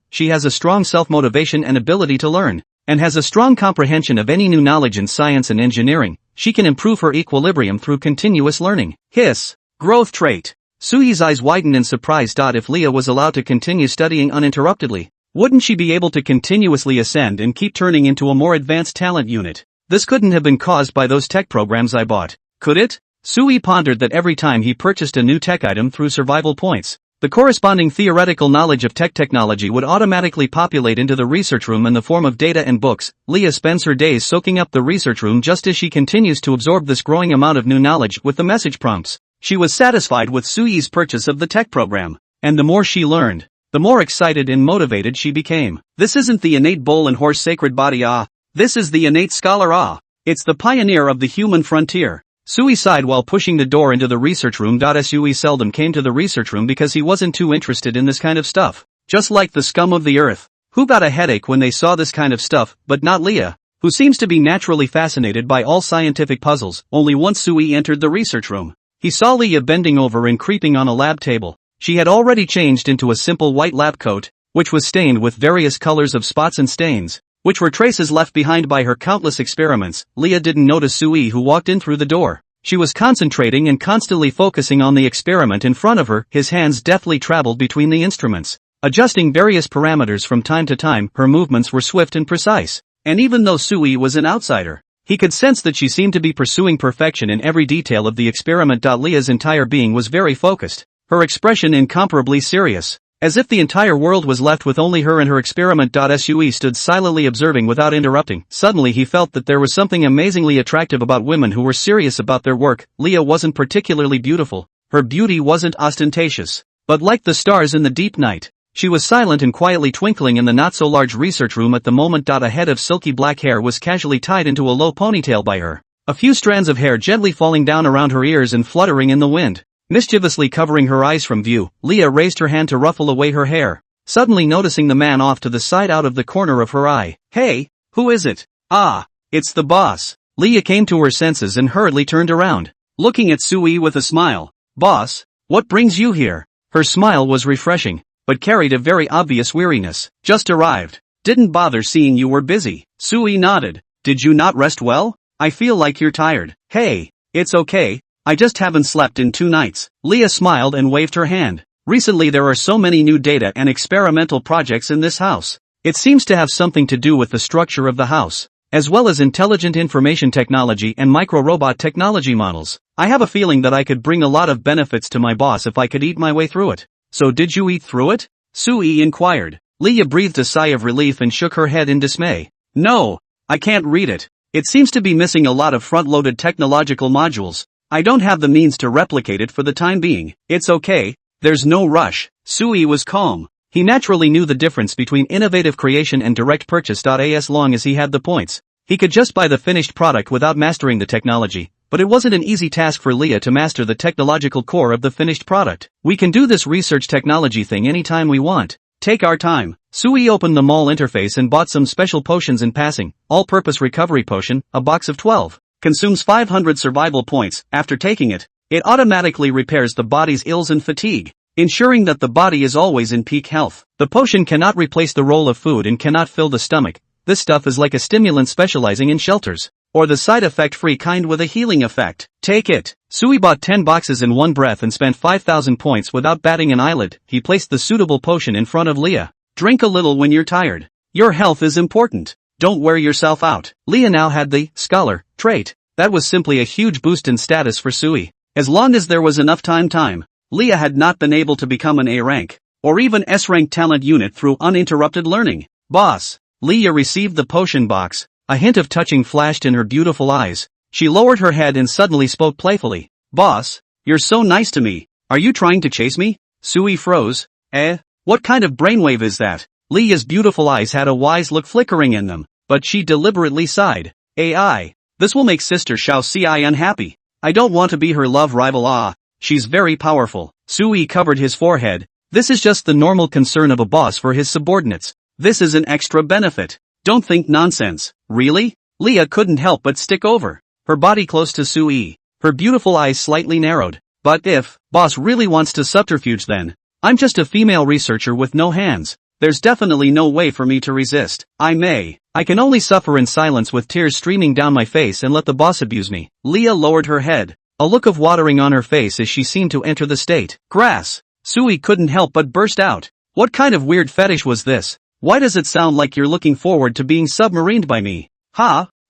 She has a strong self-motivation and ability to learn, and has a strong comprehension of any new knowledge in science and engineering. She can improve her equilibrium through continuous learning. Hiss. Growth trait. Sui's eyes widened in surprise. If Leah was allowed to continue studying uninterruptedly, wouldn't she be able to continuously ascend and keep turning into a more advanced talent unit? This couldn't have been caused by those tech programs I bought, could it? Sui pondered that every time he purchased a new tech item through survival points, the corresponding theoretical knowledge of technology would automatically populate into the research room in the form of data and books. Leah spends her days soaking up the research room just as she continues to absorb this growing amount of new knowledge with the message prompts. She was satisfied with Sui's purchase of the tech program, and the more she learned, the more excited and motivated she became. This isn't the innate bull and horse sacred body this is the innate scholar It's the pioneer of the human frontier. Sui sighed while pushing the door into the research room. Sui seldom came to the research room because he wasn't too interested in this kind of stuff. Just like the scum of the earth, who got a headache when they saw this kind of stuff, but not Leah, who seems to be naturally fascinated by all scientific puzzles. Only once Sui entered the research room, he saw Leah bending over and creeping on a lab table. She had already changed into a simple white lab coat, which was stained with various colors of spots and stains, which were traces left behind by her countless experiments. Leah didn't notice Sui, who walked in through the door. She was concentrating and constantly focusing on the experiment in front of her. His hands deftly traveled between the instruments, adjusting various parameters from time to time. Her movements were swift and precise, and even though Sui was an outsider, he could sense that she seemed to be pursuing perfection in every detail of the experiment. Leah's entire being was very focused, her expression incomparably serious, as if the entire world was left with only her and her experiment. Sui stood silently observing without interrupting. Suddenly he felt that there was something amazingly attractive about women who were serious about their work. Leah wasn't particularly beautiful. Her beauty wasn't ostentatious, but like the stars in the deep night, she was silent and quietly twinkling in the not-so-large research room at the moment. A head of silky black hair was casually tied into a low ponytail by her, a few strands of hair gently falling down around her ears and fluttering in the wind, mischievously covering her eyes from view. Leah raised her hand to ruffle away her hair, suddenly noticing the man off to the side out of the corner of her eye. Hey, who is it? It's the boss. Leah came to her senses and hurriedly turned around, looking at Sui with a smile. Boss, what brings you here? Her smile was refreshing, but carried a very obvious weariness. Just arrived. Didn't bother seeing you were busy. Sui nodded. Did you not rest well? I feel like you're tired. Hey, it's okay. I just haven't slept in 2 nights. Leah smiled and waved her hand. Recently there are so many new data and experimental projects in this house. It seems to have something to do with the structure of the house, as well as intelligent information technology and micro-robot technology models. I have a feeling that I could bring a lot of benefits to my boss if I could eat my way through it. So did you eat through it? Sui inquired. Leah breathed a sigh of relief and shook her head in dismay. No, I can't read it. It seems to be missing a lot of front-loaded technological modules. I don't have the means to replicate it for the time being. It's okay, There's no rush. Sui was calm. He naturally knew the difference between innovative creation and direct purchase. As long as he had the points, he could just buy the finished product without mastering the technology. But it wasn't an easy task for Leah to master the technological core of the finished product. We can do this research technology thing anytime we want. Take our time. Sui opened the mall interface and bought some special potions in passing. All-purpose recovery potion, a box of 12. Consumes 500 survival points. After taking it, it automatically repairs the body's ills and fatigue, ensuring that the body is always in peak health. The potion cannot replace the role of food and cannot fill the stomach. This stuff is like a stimulant specializing in shelters, or the side effect-free kind with a healing effect. Take it. Sui bought 10 boxes in one breath and spent 5,000 points without batting an eyelid. He placed the suitable potion in front of Leah. Drink a little when you're tired. Your health is important. Don't wear yourself out. Leah now had the scholar trait. That was simply a huge boost in status for Sui. As long as there was enough time, Leah had not been able to become an A rank, or even S rank talent unit through uninterrupted learning. Boss. Leah received the potion box. A hint of touching flashed in her beautiful eyes. She lowered her head and suddenly spoke playfully. Boss, you're so nice to me. Are you trying to chase me? Sui froze. What kind of brainwave is that? Leah's beautiful eyes had a wise look flickering in them, but she deliberately sighed. AI. This will make Sister Xiao Ci unhappy. I don't want to be her love rival. She's very powerful. Sui covered his forehead. This is just the normal concern of a boss for his subordinates. This is an extra benefit. Don't think nonsense. Really? Leah couldn't help but stick over, her body close to Sui. Her beautiful eyes slightly narrowed. But if boss really wants to subterfuge, then I'm just a female researcher with no hands. There's definitely no way for me to resist. I can only suffer in silence with tears streaming down my face and let the boss abuse me. Leah lowered her head, a look of watering on her face as she seemed to enter the state. Grass. Sui couldn't help but burst out. What kind of weird fetish was this? Why does it sound like you're looking forward to being submarined by me?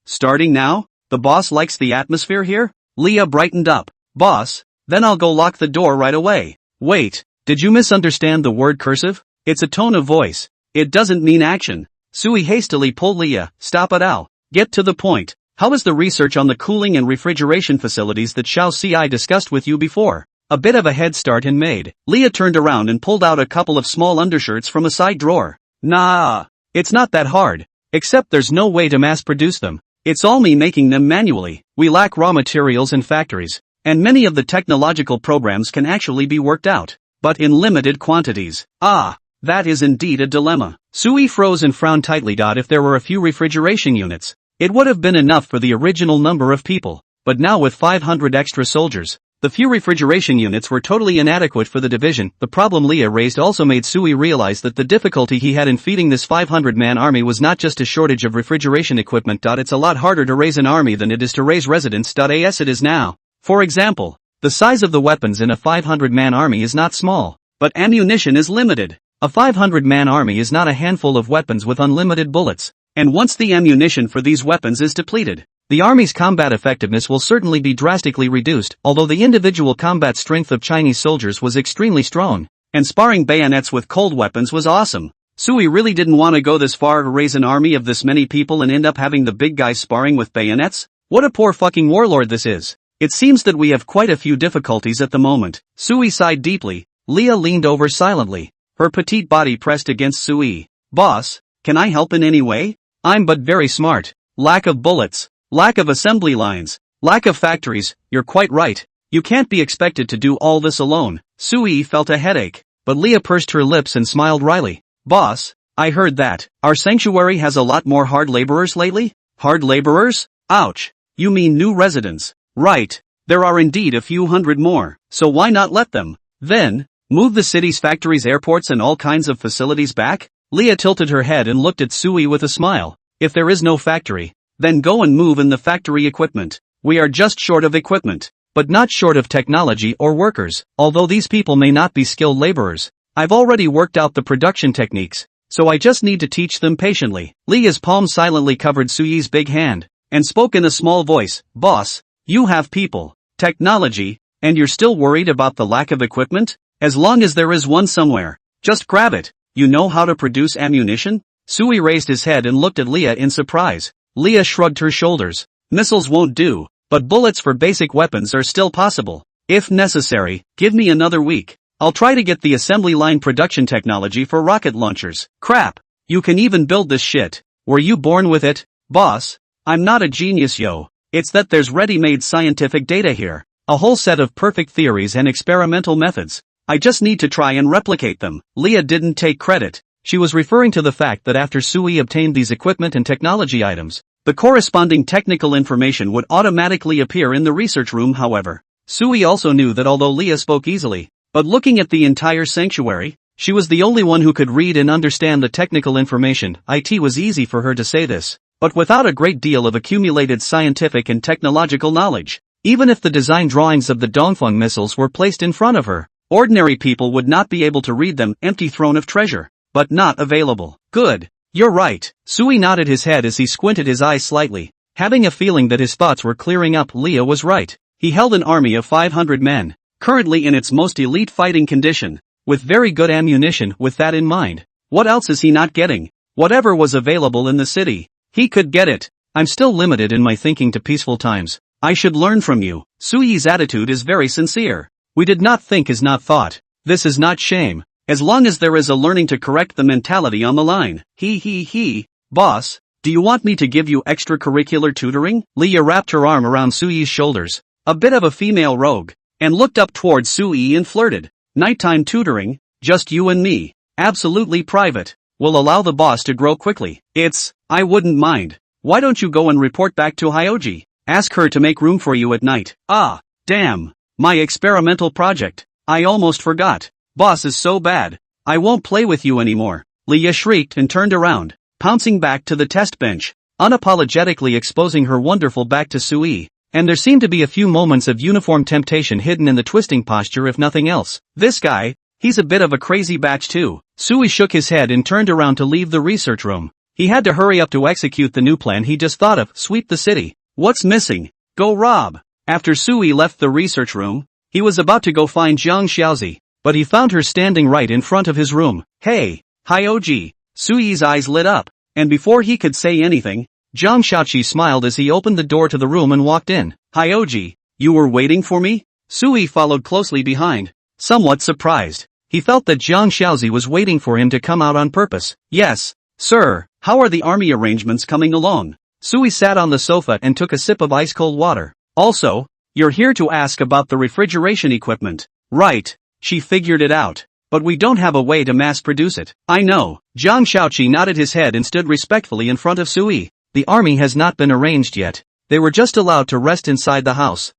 Starting now? The boss likes the atmosphere here? Leah brightened up. Boss, then I'll go lock the door right away. Wait, did you misunderstand the word cursive? It's a tone of voice. It doesn't mean action. Sui hastily pulled Leah. Stop it, Al. Get to the point. How is the research on the cooling and refrigeration facilities that Xiao Ci discussed with you before? A bit of a head start and made. Leah turned around and pulled out a couple of small undershirts from a side drawer. Nah, it's not that hard. Except there's no way to mass produce them. It's all me making them manually. We lack raw materials and factories, and many of the technological programs can actually be worked out, but in limited quantities. That is indeed a dilemma. Sui froze and frowned tightly. If there were a few refrigeration units, it would have been enough for the original number of people, but now with 500 extra soldiers, the few refrigeration units were totally inadequate for the division. The problem Leah raised also made Sui realize that the difficulty he had in feeding this 500-man army was not just a shortage of refrigeration equipment. It's a lot harder to raise an army than it is to raise residents. As it is now. For example, the size of the weapons in a 500-man army is not small, but ammunition is limited. A 500-man army is not a handful of weapons with unlimited bullets, and once the ammunition for these weapons is depleted, the army's combat effectiveness will certainly be drastically reduced. Although the individual combat strength of Chinese soldiers was extremely strong, and sparring bayonets with cold weapons was awesome, Sui really didn't want to go this far to raise an army of this many people and end up having the big guys sparring with bayonets. What a poor fucking warlord this is. It seems that we have quite a few difficulties at the moment. Sui sighed deeply. Leah leaned over silently, her petite body pressed against Sui. Boss, can I help in any way? I'm but very smart. Lack of bullets. Lack of assembly lines. Lack of factories. You're quite right. You can't be expected to do all this alone. Sui felt a headache, but Leah pursed her lips and smiled wryly. Boss, I heard that our sanctuary has a lot more hard laborers lately? Hard laborers? Ouch. You mean new residents? Right. There are indeed a few hundred more, so why not let them, then, move the city's factories, airports and all kinds of facilities back? Leah tilted her head and looked at Sui with a smile. If there is no factory, then go and move in the factory equipment. We are just short of equipment, but not short of technology or workers. Although these people may not be skilled laborers, I've already worked out the production techniques, so I just need to teach them patiently. Leah's palm silently covered Sui's big hand, and spoke in a small voice. Boss, you have people, technology, and you're still worried about the lack of equipment? As long as there is one somewhere, just grab it. You know how to produce ammunition? Sui raised his head and looked at Leah in surprise. Leah shrugged her shoulders. Missiles won't do, but bullets for basic weapons are still possible. If necessary, give me another week. I'll try to get the assembly line production technology for rocket launchers. Crap. You can even build this shit. Were you born with it, boss? I'm not a genius, yo. It's that there's ready-made scientific data here. A whole set of perfect theories and experimental methods. I just need to try and replicate them. Leah didn't take credit. She was referring to the fact that after Sui obtained these equipment and technology items, the corresponding technical information would automatically appear in the research room. However, Sui also knew that although Leah spoke easily, but looking at the entire sanctuary, she was the only one who could read and understand the technical information. It was easy for her to say this, but without a great deal of accumulated scientific and technological knowledge. Even if the design drawings of the Dongfeng missiles were placed in front of her, ordinary people would not be able to read them. Empty throne of treasure, but not available. Good. You're right. Sui nodded his head as he squinted his eyes slightly, having a feeling that his thoughts were clearing up. Leah was right. He held an army of 500 men, currently in its most elite fighting condition, with very good ammunition. With that in mind, what else is he not getting? Whatever was available in the city, he could get it. I'm still limited in my thinking to peaceful times. I should learn from you. Sui's attitude is very sincere. We did not think is not thought. This is not shame. As long as there is a learning to correct the mentality on the line. Boss, do you want me to give you extracurricular tutoring? Leah wrapped her arm around Sui's shoulders, a bit of a female rogue, and looked up towards Sui and flirted. Nighttime tutoring, just you and me, absolutely private, will allow the boss to grow quickly. I wouldn't mind. Why don't you go and report back to Hyoji? Ask her to make room for you at night. Ah, damn, my experimental project. I almost forgot. Boss is so bad. I won't play with you anymore. Leah shrieked and turned around, pouncing back to the test bench, unapologetically exposing her wonderful back to Sui. And there seemed to be a few moments of uniform temptation hidden in the twisting posture if nothing else. This guy, he's a bit of a crazy batch too. Sui shook his head and turned around to leave the research room. He had to hurry up to execute the new plan he just thought of. Sweep the city. What's missing? Go rob. After Sui left the research room, he was about to go find Jiang Xiaozi, but he found her standing right in front of his room. Hey, Hyoji. Sui's eyes lit up, and before he could say anything, Jiang Xiaozi smiled as he opened the door to the room and walked in. Hyoji, you were waiting for me? Sui followed closely behind, somewhat surprised. He felt that Jiang Xiaozi was waiting for him to come out on purpose. Yes, sir. How are the army arrangements coming along? Sui sat on the sofa and took a sip of ice-cold water. Also, you're here to ask about the refrigeration equipment. Right, she figured it out. But we don't have a way to mass-produce it. I know. Jiang Xiaozi nodded his head and stood respectfully in front of Sui. The army has not been arranged yet. They were just allowed to rest inside the house.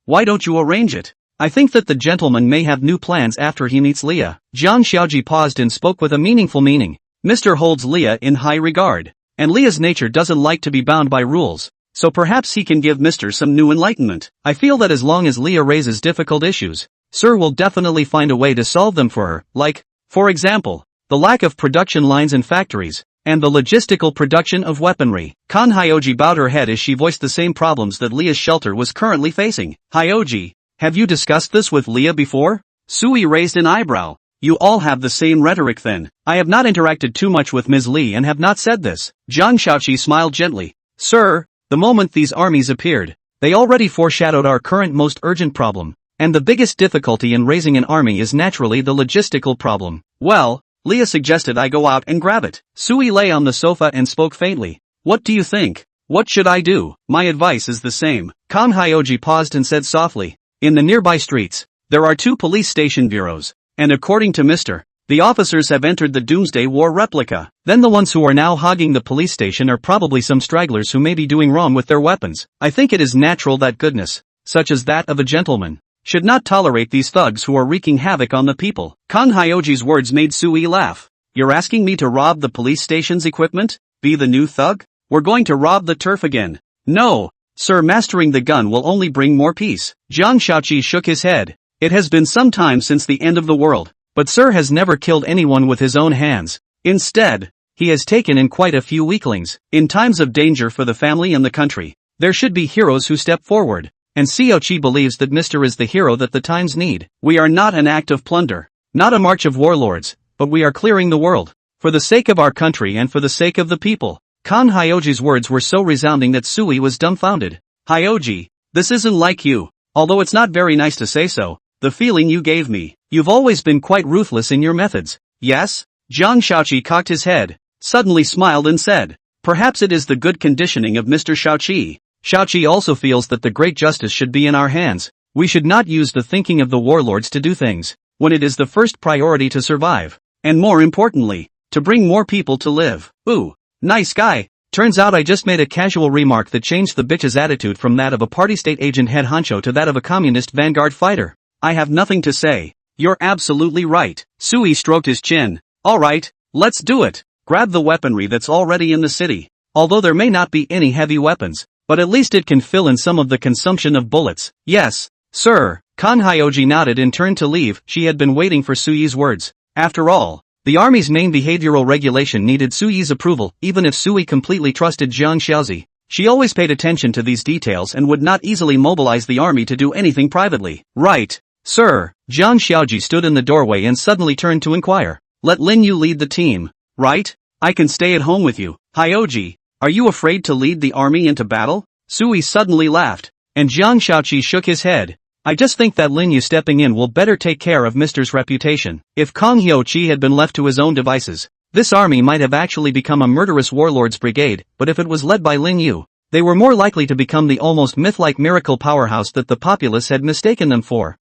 Why don't you arrange it? I think that the gentleman may have new plans after he meets Leah. Jiang Xiaozi paused and spoke with a meaningful meaning. Mr. holds Leah in high regard, and Leah's nature doesn't like to be bound by rules, so perhaps he can give Mr. some new enlightenment. I feel that as long as Leah raises difficult issues, Sir will definitely find a way to solve them for her, like, for example, the lack of production lines in factories, and the logistical production of weaponry. Kan Hyoji bowed her head as she voiced the same problems that Leah's shelter was currently facing. Hyoji, have you discussed this with Leah before? Sui raised an eyebrow. You all have the same rhetoric then. I have not interacted too much with Ms. Li and have not said this. Jiang Xiaoqi smiled gently. Sir, the moment these armies appeared, they already foreshadowed our current most urgent problem, and the biggest difficulty in raising an army is naturally the logistical problem. Well, Leah suggested I go out and grab it. Sui lay on the sofa and spoke faintly. What do you think? What should I do? My advice is the same. Kan Hyoji paused and said softly. In the nearby streets, there are 2 police station bureaus. And according to Mr. the officers have entered the Doomsday War replica. Then the ones who are now hogging the police station are probably some stragglers who may be doing wrong with their weapons. I think it is natural that goodness, such as that of a gentleman, should not tolerate these thugs who are wreaking havoc on the people. Kan Hyoji's words made Sui laugh. You're asking me to rob the police station's equipment? Be the new thug? We're going to rob the turf again. No, sir, mastering the gun will only bring more peace. Jiang Xiaoqi shook his head. It has been some time since the end of the world, but Sir has never killed anyone with his own hands. Instead, he has taken in quite a few weaklings. In times of danger for the family and the country, there should be heroes who step forward, and Xiaoqi believes that Mr. is the hero that the times need. We are not an act of plunder, not a march of warlords, but we are clearing the world, for the sake of our country and for the sake of the people. Kan Hyoji's words were so resounding that Sui was dumbfounded. Hyoji, this isn't like you, although it's not very nice to say so. the feeling you gave me. You've always been quite ruthless in your methods. Yes? Zhang Xiaoqi cocked his head, suddenly smiled and said, perhaps it is the good conditioning of Mr. Xiaoqi. Xiaoqi also feels that the great justice should be in our hands. We should not use the thinking of the warlords to do things, when it is the first priority to survive, and more importantly, to bring more people to live. Ooh, nice guy. Turns out I just made a casual remark that changed the bitch's attitude from that of a party state agent head honcho to that of a communist vanguard fighter. I have nothing to say. You're absolutely right. Sui stroked his chin. Alright, let's do it. Grab the weaponry that's already in the city. Although there may not be any heavy weapons, but at least it can fill in some of the consumption of bullets. Yes, sir. Kang Hyoji nodded and turned to leave. She had been waiting for Sui's words. After all, the army's main behavioral regulation needed Sui's approval, even if Sui completely trusted Jiang Xiaozi. She always paid attention to these details and would not easily mobilize the army to do anything privately. Right, sir. Jiang Xiaoji stood in the doorway and suddenly turned to inquire. Let Lin Yu lead the team, right? I can stay at home with you. Hyoji, are you afraid to lead the army into battle? Sui suddenly laughed, and Jiang Xiaoqi shook his head. I just think that Lin Yu stepping in will better take care of Mr's reputation. If Kang Hyo-chi had been left to his own devices, this army might have actually become a murderous warlord's brigade, but if it was led by Lin Yu, they were more likely to become the almost myth-like miracle powerhouse that the populace had mistaken them for.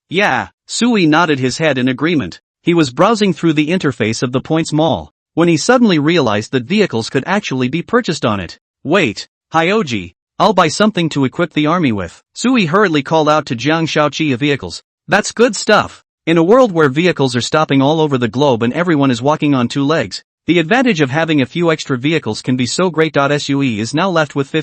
Yeah. Sui nodded his head in agreement. He was browsing through the interface of the Points Mall, when he suddenly realized that vehicles could actually be purchased on it. Wait, Hyoji, I'll buy something to equip the army with. Sui hurriedly called out to Jiang Xiaoqi of vehicles. That's good stuff. In a world where vehicles are stopping all over the globe and everyone is walking on two legs, the advantage of having a few extra vehicles can be so great. Sui is now left with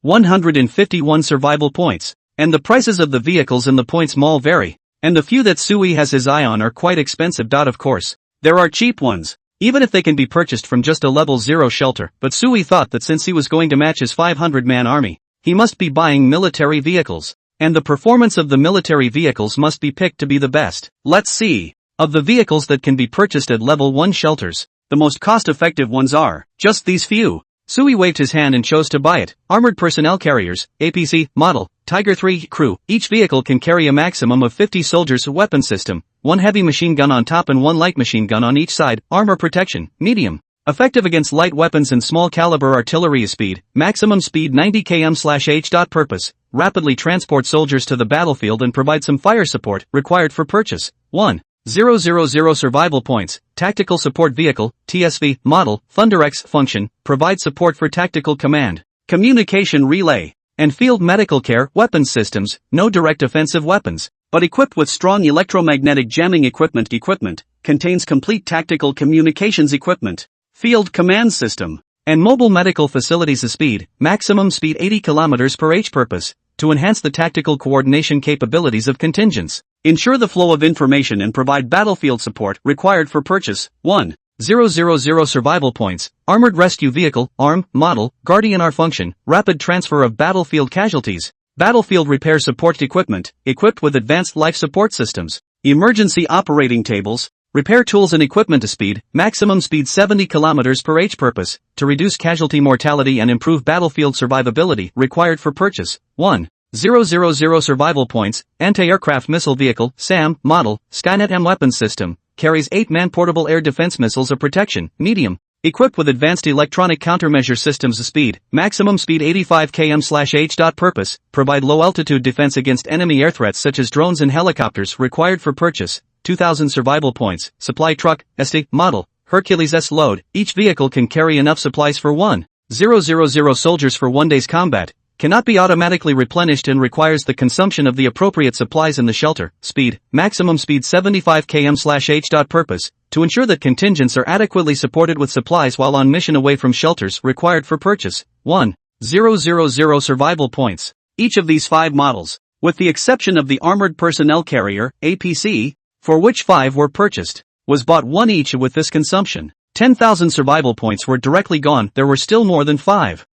151 survival points, and the prices of the vehicles in the Points Mall vary, and the few that Sui has his eye on are quite expensive. Of course, there are cheap ones, even if they can be purchased from just a level 0 shelter, but Sui thought that since he was going to match his 500-man army, he must be buying military vehicles, and the performance of the military vehicles must be picked to be the best. Let's see. Of the vehicles that can be purchased at level 1 shelters, the most cost-effective ones are just these few. Sui waved his hand and chose to buy it. Armored personnel carriers, APC, model, Tiger 3 crew. Each vehicle can carry a maximum of 50 soldiers. Weapon system, 1 heavy machine gun on top and 1 light machine gun on each side. Armor protection, medium. Effective against light weapons and small caliber artillery. Speed, maximum speed 90 km/h. Purpose, rapidly transport soldiers to the battlefield and provide some fire support. Required for purchase, 1,000 survival points. Tactical support vehicle, TSV, model, ThunderX. Function, provide support for tactical command, communication relay, and field medical care. Weapons systems, no direct offensive weapons, but equipped with strong electromagnetic jamming equipment. Equipment, contains complete tactical communications equipment, field command system, and mobile medical facilities. Speed, maximum speed 80 km/h. Purpose, to enhance the tactical coordination capabilities of contingents, ensure the flow of information and provide battlefield support. Required for purchase, 1,000 survival points. Armored rescue vehicle, ARM, model, Guardian R. Function, rapid transfer of battlefield casualties. Battlefield repair support equipment, equipped with advanced life support systems, emergency operating tables, repair tools and equipment. Speed, maximum speed 70 km/h. Purpose, to reduce casualty mortality and improve battlefield survivability. Required for purchase, 1,000 survival points. Anti-aircraft missile vehicle, SAM, model, Skynet M. Weapon system, carries 8-man portable air defense missiles of protection, medium, equipped with advanced electronic countermeasure systems. Speed, maximum speed 85 km/h. Purpose, provide low-altitude defense against enemy air threats such as drones and helicopters. Required for purchase, 2,000 survival points. Supply truck, ST, model, Hercules S. Load. Each vehicle can carry enough supplies for 1,000 soldiers for 1 day's combat, cannot be automatically replenished and requires the consumption of the appropriate supplies in the shelter. Speed, maximum speed 75 km/h. Purpose, to ensure that contingents are adequately supported with supplies while on mission away from shelters. Required for purchase, 1,000 survival points. Each of these 5 models, with the exception of the armored personnel carrier, APC, for which 5 were purchased, was bought 1 each. With this consumption, 10,000 survival points were directly gone. There were still more than 5,000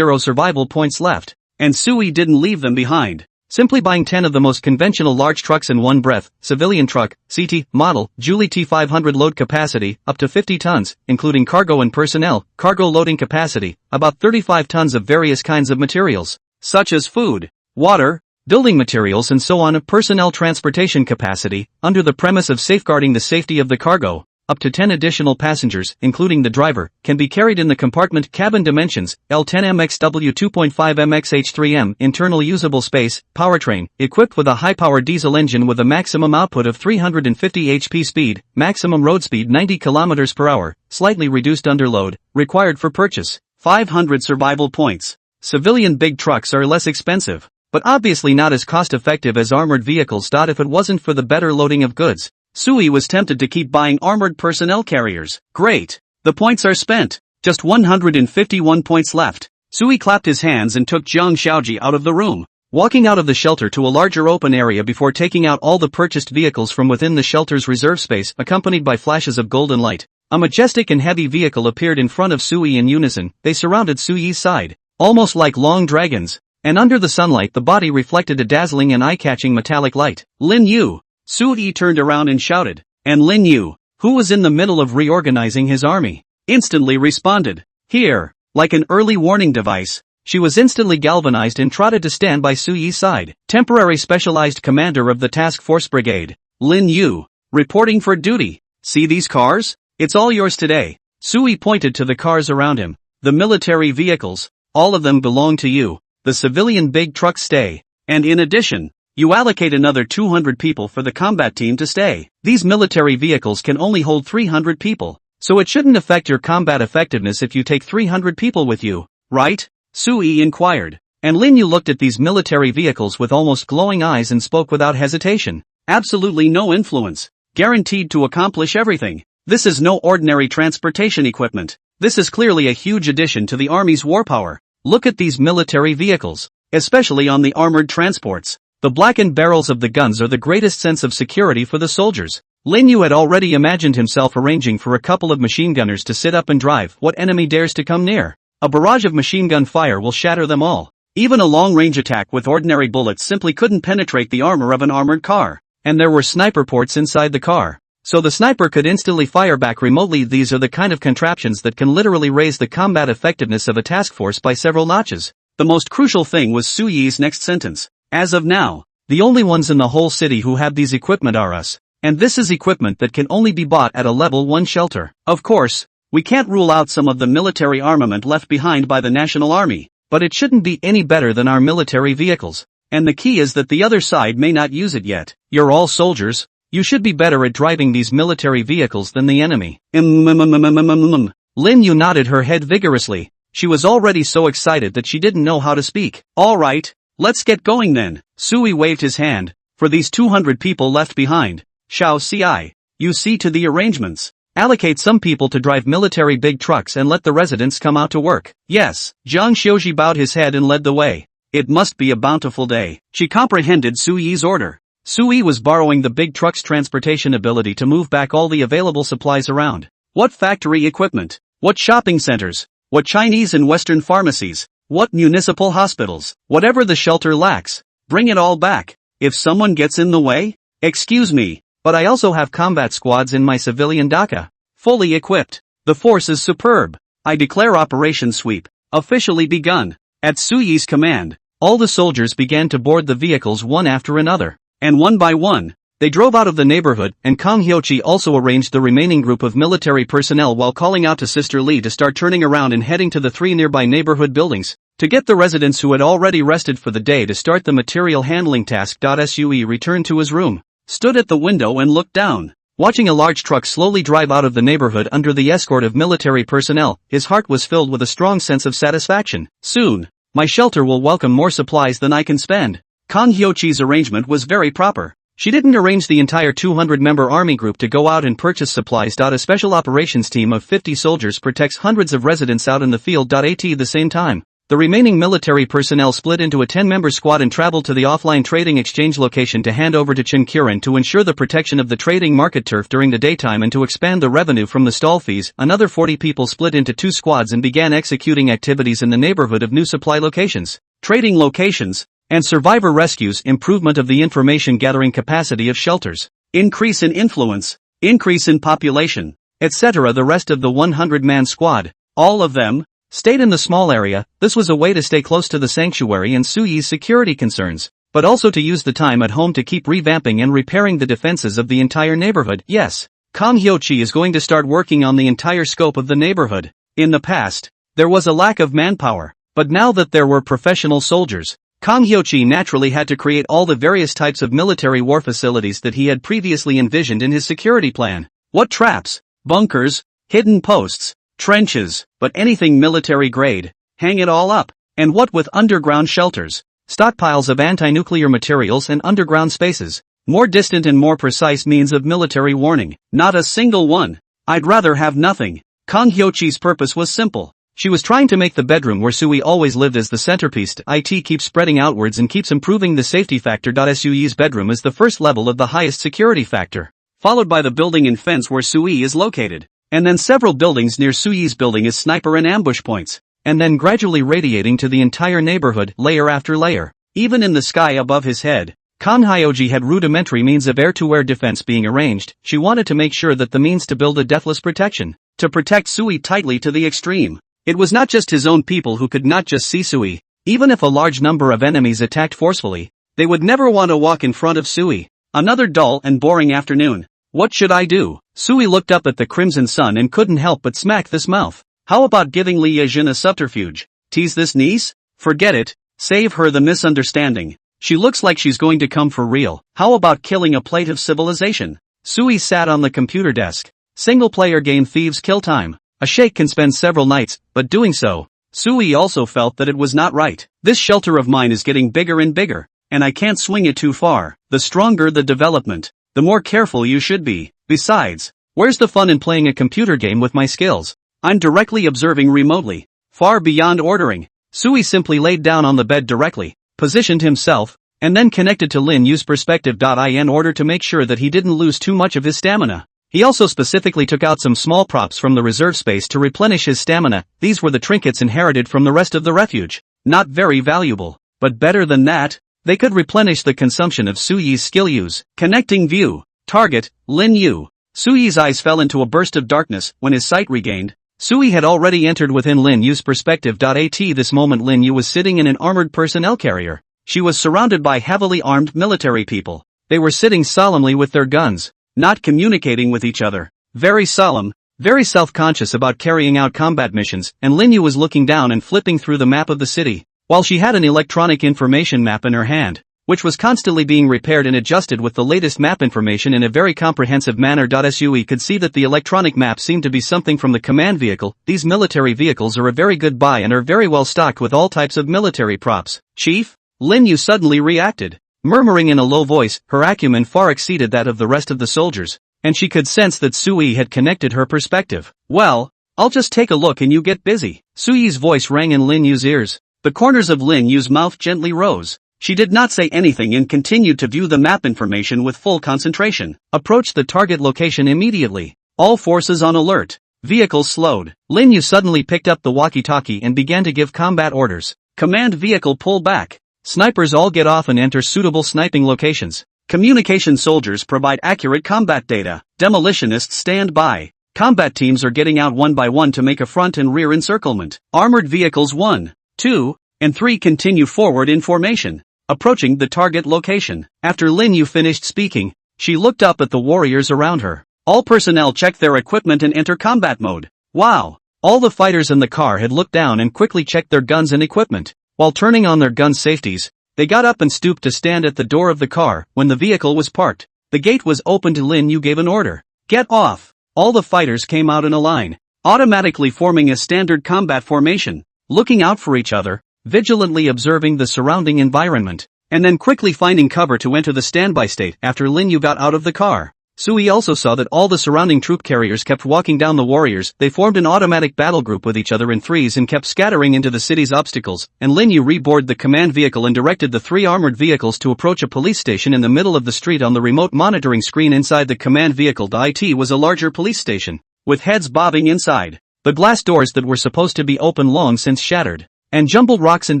survival points left, and Sui didn't leave them behind. Simply buying 10 of the most conventional large trucks in one breath. Civilian truck, CT, model, Julie T500. Load capacity, up to 50 tons, including cargo and personnel. Cargo loading capacity, about 35 tons of various kinds of materials, such as food, water, building materials and so on. Personnel transportation capacity, under the premise of safeguarding the safety of the cargo, up to 10 additional passengers, including the driver, can be carried in the compartment. Cabin dimensions, L10 MXW 2.5 MXH3M. Internal usable space, powertrain, equipped with a high-power diesel engine with a maximum output of 350 HP. Speed, maximum road speed 90 km per hour, slightly reduced under load, required for purchase. 500 survival points. Civilian big trucks are less expensive, but obviously not as cost-effective as armored vehicles. If it wasn't for the better loading of goods, Sui was tempted to keep buying armored personnel carriers. Great! The points are spent. Just 151 points left. Sui clapped his hands and took Jiang Xiaoji out of the room, walking out of the shelter to a larger open area before taking out all the purchased vehicles from within the shelter's reserve space, accompanied by flashes of golden light. A majestic and heavy vehicle appeared in front of Sui in unison. They surrounded Sui's side, almost like long dragons, and under the sunlight the body reflected a dazzling and eye-catching metallic light. Lin Yu! Sui turned around and shouted, and Lin Yu, who was in the middle of reorganizing his army, instantly responded. Here, like an early warning device, she was instantly galvanized and trotted to stand by Sui's side. Temporary specialized commander of the task force brigade, Lin Yu, reporting for duty. See these cars? It's all yours today. Sui pointed to the cars around him. The military vehicles, all of them belong to you. The civilian big trucks stay. And in addition, you allocate another 200 people for the combat team to stay. These military vehicles can only hold 300 people, so it shouldn't affect your combat effectiveness if you take 300 people with you, right? Sui inquired. And Lin Yu looked at these military vehicles with almost glowing eyes and spoke without hesitation. Absolutely no influence. Guaranteed to accomplish everything. This is no ordinary transportation equipment. This is clearly a huge addition to the army's war power. Look at these military vehicles, especially on the armored transports. The blackened barrels of the guns are the greatest sense of security for the soldiers. Lin Yu had already imagined himself arranging for a couple of machine gunners to sit up and drive what enemy dares to come near. A barrage of machine gun fire will shatter them all. Even a long-range attack with ordinary bullets simply couldn't penetrate the armor of an armored car. And there were sniper ports inside the car, so the sniper could instantly fire back remotely. These are the kind of contraptions that can literally raise the combat effectiveness of a task force by several notches. The most crucial thing was Sui's next sentence. As of now, the only ones in the whole city who have these equipment are us, and this is equipment that can only be bought at a level 1 shelter. Of course, we can't rule out some of the military armament left behind by the National Army, but it shouldn't be any better than our military vehicles. And the key is that the other side may not use it yet. You're all soldiers. You should be better at driving these military vehicles than the enemy. Lin Yu nodded her head vigorously. She was already so excited that she didn't know how to speak. All right, let's get going then. Sui waved his hand. For these 200 people left behind, Xiao Ci, you see to the arrangements. Allocate some people to drive military big trucks and let the residents come out to work. Yes. Jiang Xiaoji bowed his head and led the way. It must be a bountiful day. She comprehended Sui's order. Sui was borrowing the big truck's transportation ability to move back all the available supplies around. What factory equipment? What shopping centers? What Chinese and Western pharmacies? What municipal hospitals? Whatever the shelter lacks, bring it all back. If someone gets in the way, excuse me, but I also have combat squads in my civilian Dhaka, fully equipped. The force is superb. I declare Operation Sweep officially begun. At Sui's command, all the soldiers began to board the vehicles one after another, and one by one, they drove out of the neighborhood, and Kang Hyochi also arranged the remaining group of military personnel while calling out to Sister Lee to start turning around and heading to the 3 nearby neighborhood buildings, to get the residents who had already rested for the day to start the material handling task. Sui returned to his room, stood at the window and looked down. Watching a large truck slowly drive out of the neighborhood under the escort of military personnel, his heart was filled with a strong sense of satisfaction. Soon, my shelter will welcome more supplies than I can spend. Kang Hyochi's arrangement was very proper. She didn't arrange the entire 200-member army group to go out and purchase supplies. A special operations team of 50 soldiers protects hundreds of residents out in the field. At the same time, the remaining military personnel split into a 10-member squad and traveled to the offline trading exchange location to hand over to Chinkirin to ensure the protection of the trading market turf during the daytime and to expand the revenue from the stall fees. Another 40 people split into 2 squads and began executing activities in the neighborhood of new supply locations, trading locations, and survivor rescues. Improvement of the information gathering capacity of shelters, increase in influence, increase in population, etc. The rest of the 100-man squad, all of them, stayed in the small area. This was a way to stay close to the sanctuary and Sui's security concerns. but also to use the time at home to keep revamping and repairing the defenses of the entire neighborhood. Yes, Kang Hyo-chi is going to start working on the entire scope of the neighborhood. In the past, there was a lack of manpower, but now that there were professional soldiers, Kang Hyo-chi naturally had to create all the various types of military war facilities that he had previously envisioned in his security plan. What traps, bunkers, hidden posts, trenches, but anything military grade, hang it all up. And what with underground shelters, stockpiles of anti-nuclear materials and underground spaces, more distant and more precise means of military warning, not a single one. I'd rather have nothing. Kang Hyo-chi's purpose was simple. She was trying to make the bedroom where Sui always lived as the centerpiece. It keeps spreading outwards and keeps improving the safety factor. Sui's bedroom is the first level of the highest security factor, followed by the building and fence where Sui is located, and then several buildings near Sui's building as sniper and ambush points, and then gradually radiating to the entire neighborhood, layer after layer. Even in the sky above his head, Kang Hyo-ji had rudimentary means of air-to-air defense being arranged. She wanted to make sure that the means to build a deathless protection, to protect Sui tightly to the extreme. It was not just his own people who could not just see Sui. Even if a large number of enemies attacked forcefully, they would never want to walk in front of Sui. Another dull and boring afternoon. What should I do? Sui looked up at the crimson sun and couldn't help but smack this mouth. How about giving Li Yejin a subterfuge? Tease this niece? Forget it. Save her the misunderstanding. She looks like she's going to come for real. How about killing a plate of civilization? Sui sat on the computer desk. Single-player game Thieves Kill Time. A sheikh can spend several nights, but doing so, Sui also felt that it was not right. This shelter of mine is getting bigger and bigger, and I can't swing it too far. The stronger the development, the more careful you should be. Besides, where's the fun in playing a computer game with my skills? I'm directly observing remotely, far beyond ordering. Sui simply laid down on the bed directly, positioned himself, and then connected to Lin Yu's perspective. In order to make sure that he didn't lose too much of his stamina. He also specifically took out some small props from the reserve space to replenish his stamina. These were the trinkets inherited from the rest of the refuge. Not very valuable, but better than that, they could replenish the consumption of Sui's skill use. Connecting view. Target, Lin Yu. Sui's eyes fell into a burst of darkness. When his sight regained, Sui had already entered within Lin Yu's perspective. At this moment Lin Yu was sitting in an armored personnel carrier. She was surrounded by heavily armed military people. They were sitting solemnly with their guns, not communicating with each other. Very solemn, very self-conscious about carrying out combat missions, and Lin Yu was looking down and flipping through the map of the city, while she had an electronic information map in her hand, which was constantly being repaired and adjusted with the latest map information in a very comprehensive manner. Sui could see that the electronic map seemed to be something from the command vehicle. These military vehicles are a very good buy and are very well stocked with all types of military props. Chief? Lin Yu suddenly reacted. Murmuring in a low voice, her acumen far exceeded that of the rest of the soldiers, and she could sense that Sui had connected her perspective. Well, I'll just take a look and you get busy. Sui's voice rang in Lin Yu's ears. The corners of Lin Yu's mouth gently rose. She did not say anything and continued to view the map information with full concentration. Approach the target location immediately. All forces on alert. Vehicles slowed. Lin Yu suddenly picked up the walkie-talkie and began to give combat orders. Command vehicle pull back. Snipers all get off and enter suitable sniping locations. Communication soldiers provide accurate combat data. Demolitionists stand by. Combat teams are getting out one by one to make a front and rear encirclement. Armored vehicles 1, 2, and 3 continue forward in formation, approaching the target location. After Lin Yu finished speaking, she looked up at the warriors around her. All personnel check their equipment and enter combat mode. Wow! All the fighters in the car had looked down and quickly checked their guns and equipment. While turning on their gun safeties, they got up and stooped to stand at the door of the car. When the vehicle was parked, the gate was opened. Lin Yu gave an order. Get off! All the fighters came out in a line, automatically forming a standard combat formation, looking out for each other, vigilantly observing the surrounding environment, and then quickly finding cover to enter the standby state. After Lin Yu got out of the car, Sui also saw that all the surrounding troop carriers kept walking down the warriors. They formed an automatic battle group with each other in threes and kept scattering into the city's obstacles, and Lin Yu reboarded the command vehicle and directed the 3 armored vehicles to approach a police station in the middle of the street. On the remote monitoring screen inside the command vehicle, it was a larger police station, with heads bobbing inside. The glass doors that were supposed to be open long since shattered, and jumbled rocks and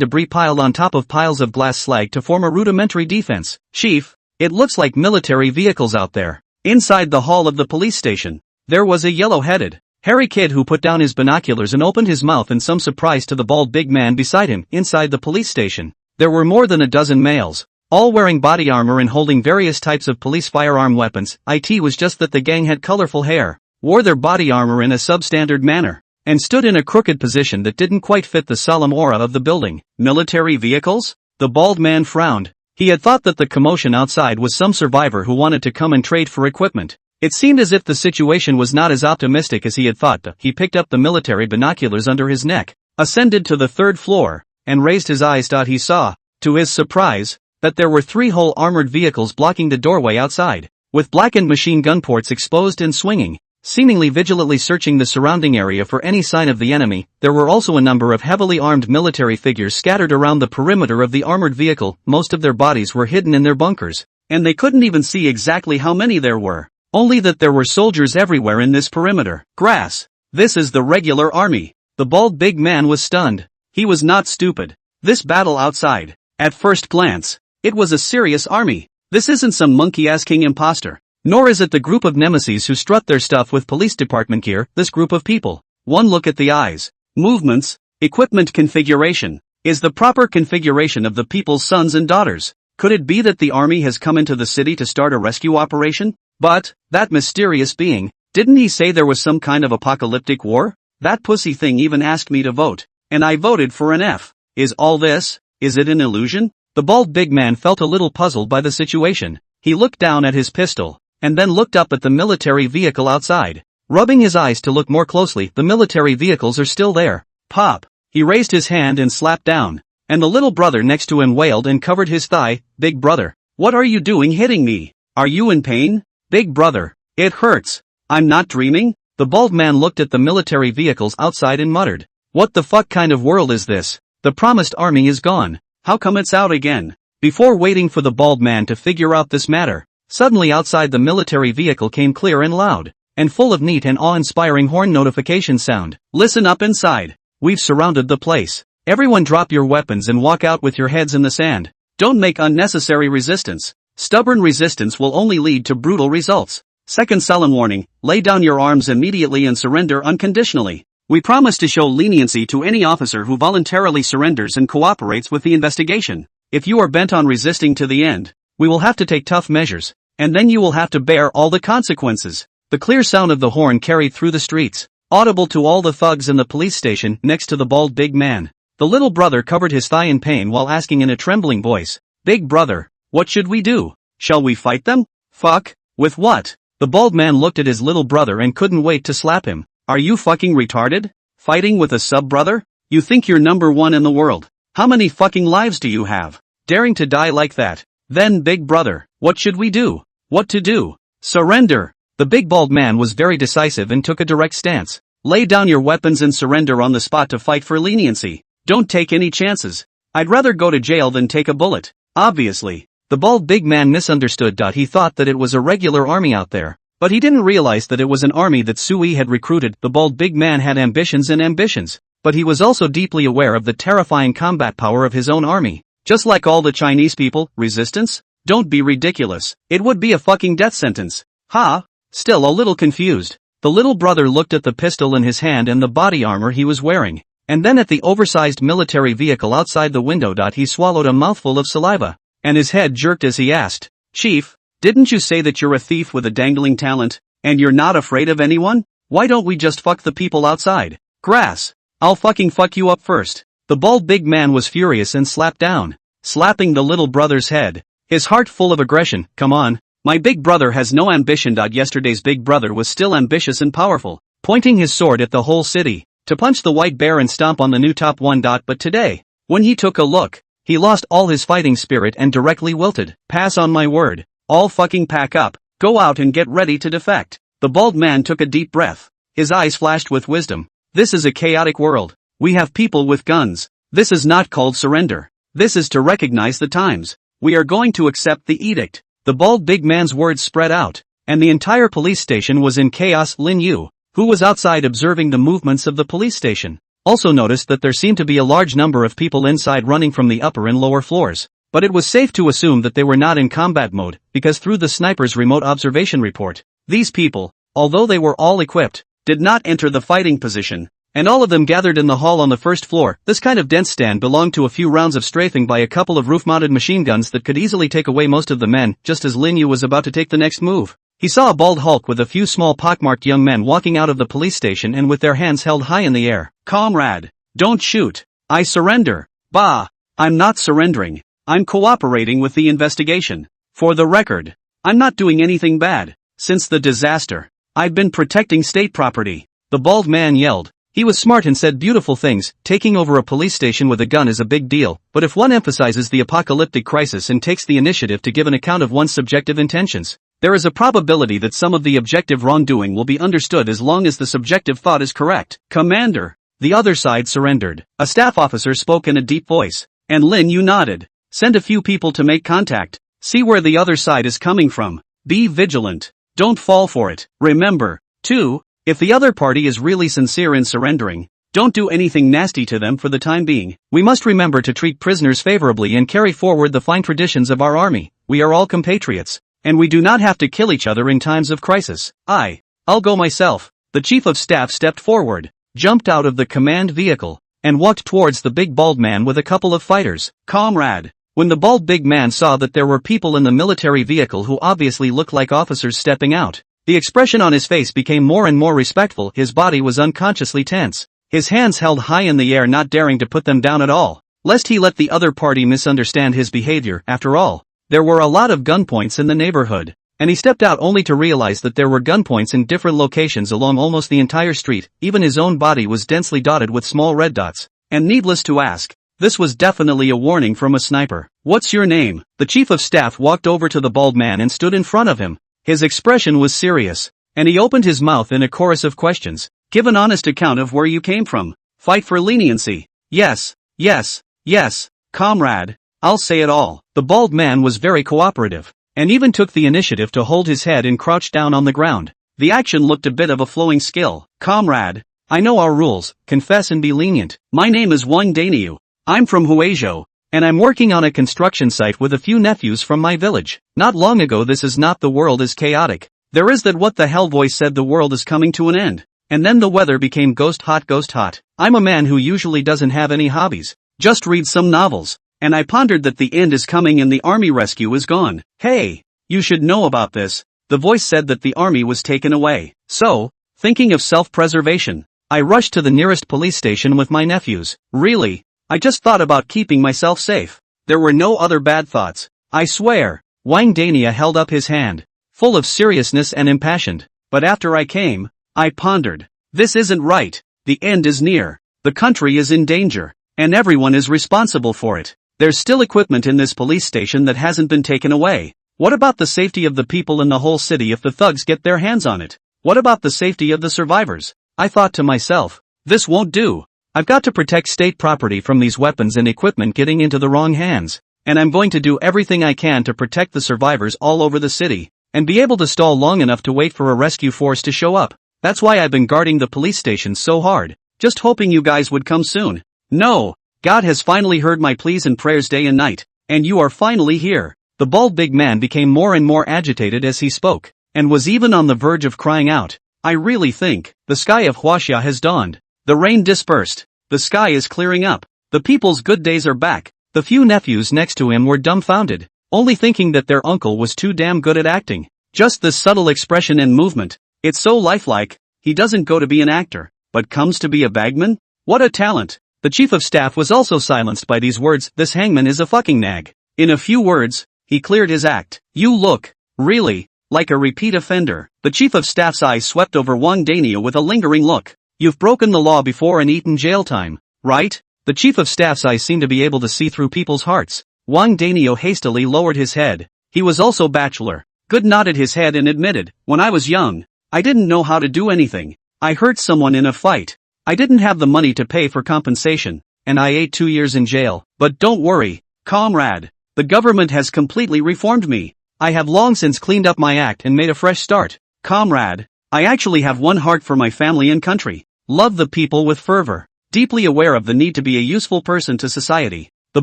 debris piled on top of piles of glass slag to form a rudimentary defense. Chief, it looks like military vehicles out there. Inside the hall of the police station, there was a yellow-headed, hairy kid who put down his binoculars and opened his mouth in some surprise to the bald big man beside him. Inside the police station, there were more than a dozen males, all wearing body armor and holding various types of police firearm weapons. It was just that the gang had colorful hair, wore their body armor in a substandard manner, and stood in a crooked position that didn't quite fit the solemn aura of the building. Military vehicles? The bald man frowned. He had thought that the commotion outside was some survivor who wanted to come and trade for equipment. It seemed as if the situation was not as optimistic as he had thought. He picked up the military binoculars under his neck, ascended to the third floor, and raised his eyes. He saw, to his surprise, that there were 3 whole armored vehicles blocking the doorway outside, with blackened machine gun ports exposed and swinging, seemingly vigilantly searching the surrounding area for any sign of the enemy. There were also a number of heavily armed military figures scattered around the perimeter of the armored vehicle. Most of their bodies were hidden in their bunkers, and they couldn't even see exactly how many there were, only that there were soldiers everywhere in this perimeter. Grass. This is the regular army. The bald big man was stunned. He was not stupid. This battle outside, at first glance, it was a serious army. This isn't some monkey-ass king imposter. Nor is it the group of nemesis who strut their stuff with police department gear. This group of people. One look at the eyes, movements, equipment configuration, is the proper configuration of the people's sons and daughters. Could it be that the army has come into the city to start a rescue operation? But, that mysterious being, didn't he say there was some kind of apocalyptic war? That pussy thing even asked me to vote, and I voted for an F. Is all this, is it an illusion? The bald big man felt a little puzzled by the situation. He looked down at his pistol, and then looked up at the military vehicle outside. Rubbing his eyes to look more closely, the military vehicles are still there. Pop! He raised his hand and slapped down, and the little brother next to him wailed and covered his thigh. Big brother, what are you doing hitting me? Are you in pain? Big brother, it hurts. I'm not dreaming? The bald man looked at the military vehicles outside and muttered, what the fuck kind of world is this? The promised army is gone. How come it's out again? Before waiting for the bald man to figure out this matter, suddenly outside the military vehicle came clear and loud, and full of neat and awe-inspiring horn notification sound. Listen up inside. We've surrounded the place. Everyone drop your weapons and walk out with your heads in the sand. Don't make unnecessary resistance. Stubborn resistance will only lead to brutal results. Second solemn warning, lay down your arms immediately and surrender unconditionally. We promise to show leniency to any officer who voluntarily surrenders and cooperates with the investigation. If you are bent on resisting to the end, we will have to take tough measures, and then you will have to bear all the consequences. The clear sound of the horn carried through the streets, audible to all the thugs in the police station next to the bald big man. The little brother covered his thigh in pain while asking in a trembling voice, Big brother, what should we do? Shall we fight them? Fuck, with what? The bald man looked at his little brother and couldn't wait to slap him. Are you fucking retarded? Fighting with a sub-brother? You think you're number one in the world? How many fucking lives do you have? Daring to die like that? Then big brother, what should we do? What to do? Surrender! The big bald man was very decisive and took a direct stance. Lay down your weapons and surrender on the spot to fight for leniency. Don't take any chances. I'd rather go to jail than take a bullet. Obviously, the bald big man misunderstood. He thought that it was a regular army out there, but he didn't realize that it was an army that Sui had recruited. The bald big man had ambitions, but he was also deeply aware of the terrifying combat power of his own army. Just like all the Chinese people. Resistance? Don't be ridiculous. It would be a fucking death sentence. Ha? Still a little confused, the little brother looked at the pistol in his hand and the body armor he was wearing, and then at the oversized military vehicle outside the window. He swallowed a mouthful of saliva, and his head jerked as he asked, Chief, didn't you say that you're a thief with a dangling talent, and you're not afraid of anyone? Why don't we just fuck the people outside? Grass. I'll fucking fuck you up first. The bald big man was furious and slapped down, slapping the little brother's head, his heart full of aggression. Come on. My big brother has no ambition. Yesterday's big brother was still ambitious and powerful, pointing his sword at the whole city, to punch the white bear and stomp on the new top one. But today, when he took a look, he lost all his fighting spirit and directly wilted. Pass on my word. All fucking pack up, go out and get ready to defect. The bald man took a deep breath. His eyes flashed with wisdom. This is a chaotic world. We have people with guns. This is not called surrender. This is to recognize the times. We are going to accept the edict. The bald big man's words spread out, and the entire police station was in chaos. Lin Yu, who was outside observing the movements of the police station, also noticed that there seemed to be a large number of people inside running from the upper and lower floors, but it was safe to assume that they were not in combat mode, because through the sniper's remote observation report, these people, although they were all equipped, did not enter the fighting position. and all of them gathered in the hall on the first floor. This kind of dense stand belonged to a few rounds of strafing by a couple of roof-mounted machine guns that could easily take away most of the men. Just as Lin Yu was about to take the next move, he saw a bald hulk with a few small pockmarked young men walking out of the police station and with their hands held high in the air. "Comrade, don't shoot. I surrender." "Bah, I'm not surrendering. I'm cooperating with the investigation. For the record, I'm not doing anything bad. Since the disaster, I've been protecting state property," the bald man yelled. He was smart and said beautiful things. Taking over a police station with a gun is a big deal, but if one emphasizes the apocalyptic crisis and takes the initiative to give an account of one's subjective intentions, there is a probability that some of the objective wrongdoing will be understood as long as the subjective thought is correct. "Commander, the other side surrendered," a staff officer spoke in a deep voice, and Lin Yu nodded. "Send a few people to make contact. See where the other side is coming from. Be vigilant. Don't fall for it. Remember, too, if the other party is really sincere in surrendering, don't do anything nasty to them for the time being. We must remember to treat prisoners favorably and carry forward the fine traditions of our army. We are all compatriots, and we do not have to kill each other in times of crisis. I'll go myself." The chief of staff stepped forward, jumped out of the command vehicle, and walked towards the big bald man with a couple of fighters. "Comrade." When the bald big man saw that there were people in the military vehicle who obviously looked like officers stepping out, the expression on his face became more and more respectful. His body was unconsciously tense, his hands held high in the air, not daring to put them down at all, lest he let the other party misunderstand his behavior. After all, there were a lot of gunpoints in the neighborhood, and he stepped out only to realize that there were gunpoints in different locations along almost the entire street. Even his own body was densely dotted with small red dots, and needless to ask, this was definitely a warning from a sniper. "What's your name?" The chief of staff walked over to the bald man and stood in front of him. His expression was serious, and he opened his mouth in a chorus of questions. "Give an honest account of where you came from. Fight for leniency." "Yes, yes, yes, comrade, I'll say it all." The bald man was very cooperative, and even took the initiative to hold his head and crouch down on the ground. The action looked a bit of a flowing skill. "Comrade, I know our rules. Confess and be lenient. My name is Wang Daniu. I'm from Huizhou, and I'm working on a construction site with a few nephews from my village. Not long ago, this is not the world is chaotic. There is that what the hell voice said the world is coming to an end. And then the weather became ghost hot ghost hot. I'm a man who usually doesn't have any hobbies, just read some novels, and I pondered that the end is coming and the army rescue is gone. Hey, you should know about this. The voice said that the army was taken away. So, thinking of self-preservation, I rushed to the nearest police station with my nephews. Really, I just thought about keeping myself safe. There were no other bad thoughts. I swear. Wang Dania held up his hand, full of seriousness and impassioned. But after I came, I pondered. This isn't right. The end is near. The country is in danger, and everyone is responsible for it. There's still equipment in this police station that hasn't been taken away. What about the safety of the people in the whole city if the thugs get their hands on it? What about the safety of the survivors? I thought to myself, this won't do. I've got to protect state property from these weapons and equipment getting into the wrong hands, and I'm going to do everything I can to protect the survivors all over the city, and be able to stall long enough to wait for a rescue force to show up. That's why I've been guarding the police station so hard, just hoping you guys would come soon. No, God has finally heard my pleas and prayers day and night, and you are finally here. The bald big man became more and more agitated as he spoke, and was even on the verge of crying out. I really think the sky of Huaxia has dawned. The rain dispersed. The sky is clearing up. The people's good days are back. The few nephews next to him were dumbfounded, only thinking that their uncle was too damn good at acting. Just this subtle expression and movement. It's so lifelike. He doesn't go to be an actor, but comes to be a bagman? What a talent. The chief of staff was also silenced by these words. This hangman is a fucking nag. In a few words, he cleared his act. You look, really, like a repeat offender. The chief of staff's eyes swept over Wang Dania with a lingering look. You've broken the law before and eaten jail time, right? The chief of staff's eyes seemed to be able to see through people's hearts. Wang Danio hastily lowered his head. He was also bachelor. Good nodded his head and admitted, when I was young, I didn't know how to do anything. I hurt someone in a fight. I didn't have the money to pay for compensation, and I ate 2 years in jail. But don't worry, comrade. The government has completely reformed me. I have long since cleaned up my act and made a fresh start. Comrade, I actually have one heart for my family and country. Love the people with fervor. Deeply aware of the need to be a useful person to society. The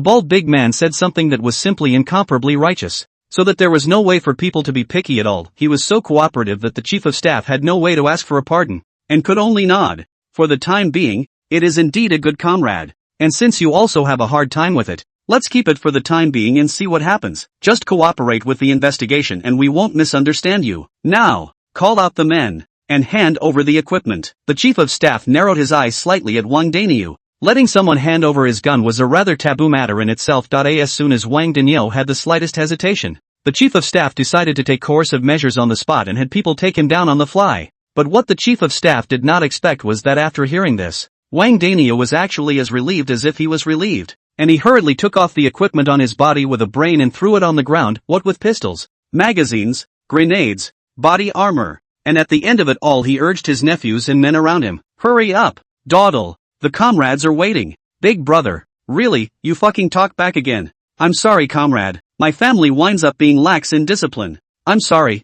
bald big man said something that was simply incomparably righteous, so that there was no way for people to be picky at all. He was so cooperative that the chief of staff had no way to ask for a pardon, and could only nod. For the time being, it is indeed a good comrade. And since you also have a hard time with it, let's keep it for the time being and see what happens. Just cooperate with the investigation and we won't misunderstand you. Now, call out the men, and hand over the equipment. The chief of staff narrowed his eyes slightly at Wang Daniu. Letting someone hand over his gun was a rather taboo matter in itself. As soon as Wang Daniu had the slightest hesitation, the chief of staff decided to take coercive measures on the spot and had people take him down on the fly. But what the chief of staff did not expect was that after hearing this, Wang Daniu was actually as relieved as if he was relieved, and he hurriedly took off the equipment on his body with a brain and threw it on the ground, what with pistols, magazines, grenades, body armor, and at the end of it all he urged his nephews and men around him, hurry up, dawdle, the comrades are waiting. Big brother, really, you fucking talk back again. I'm sorry comrade, my family winds up being lax in discipline. I'm sorry.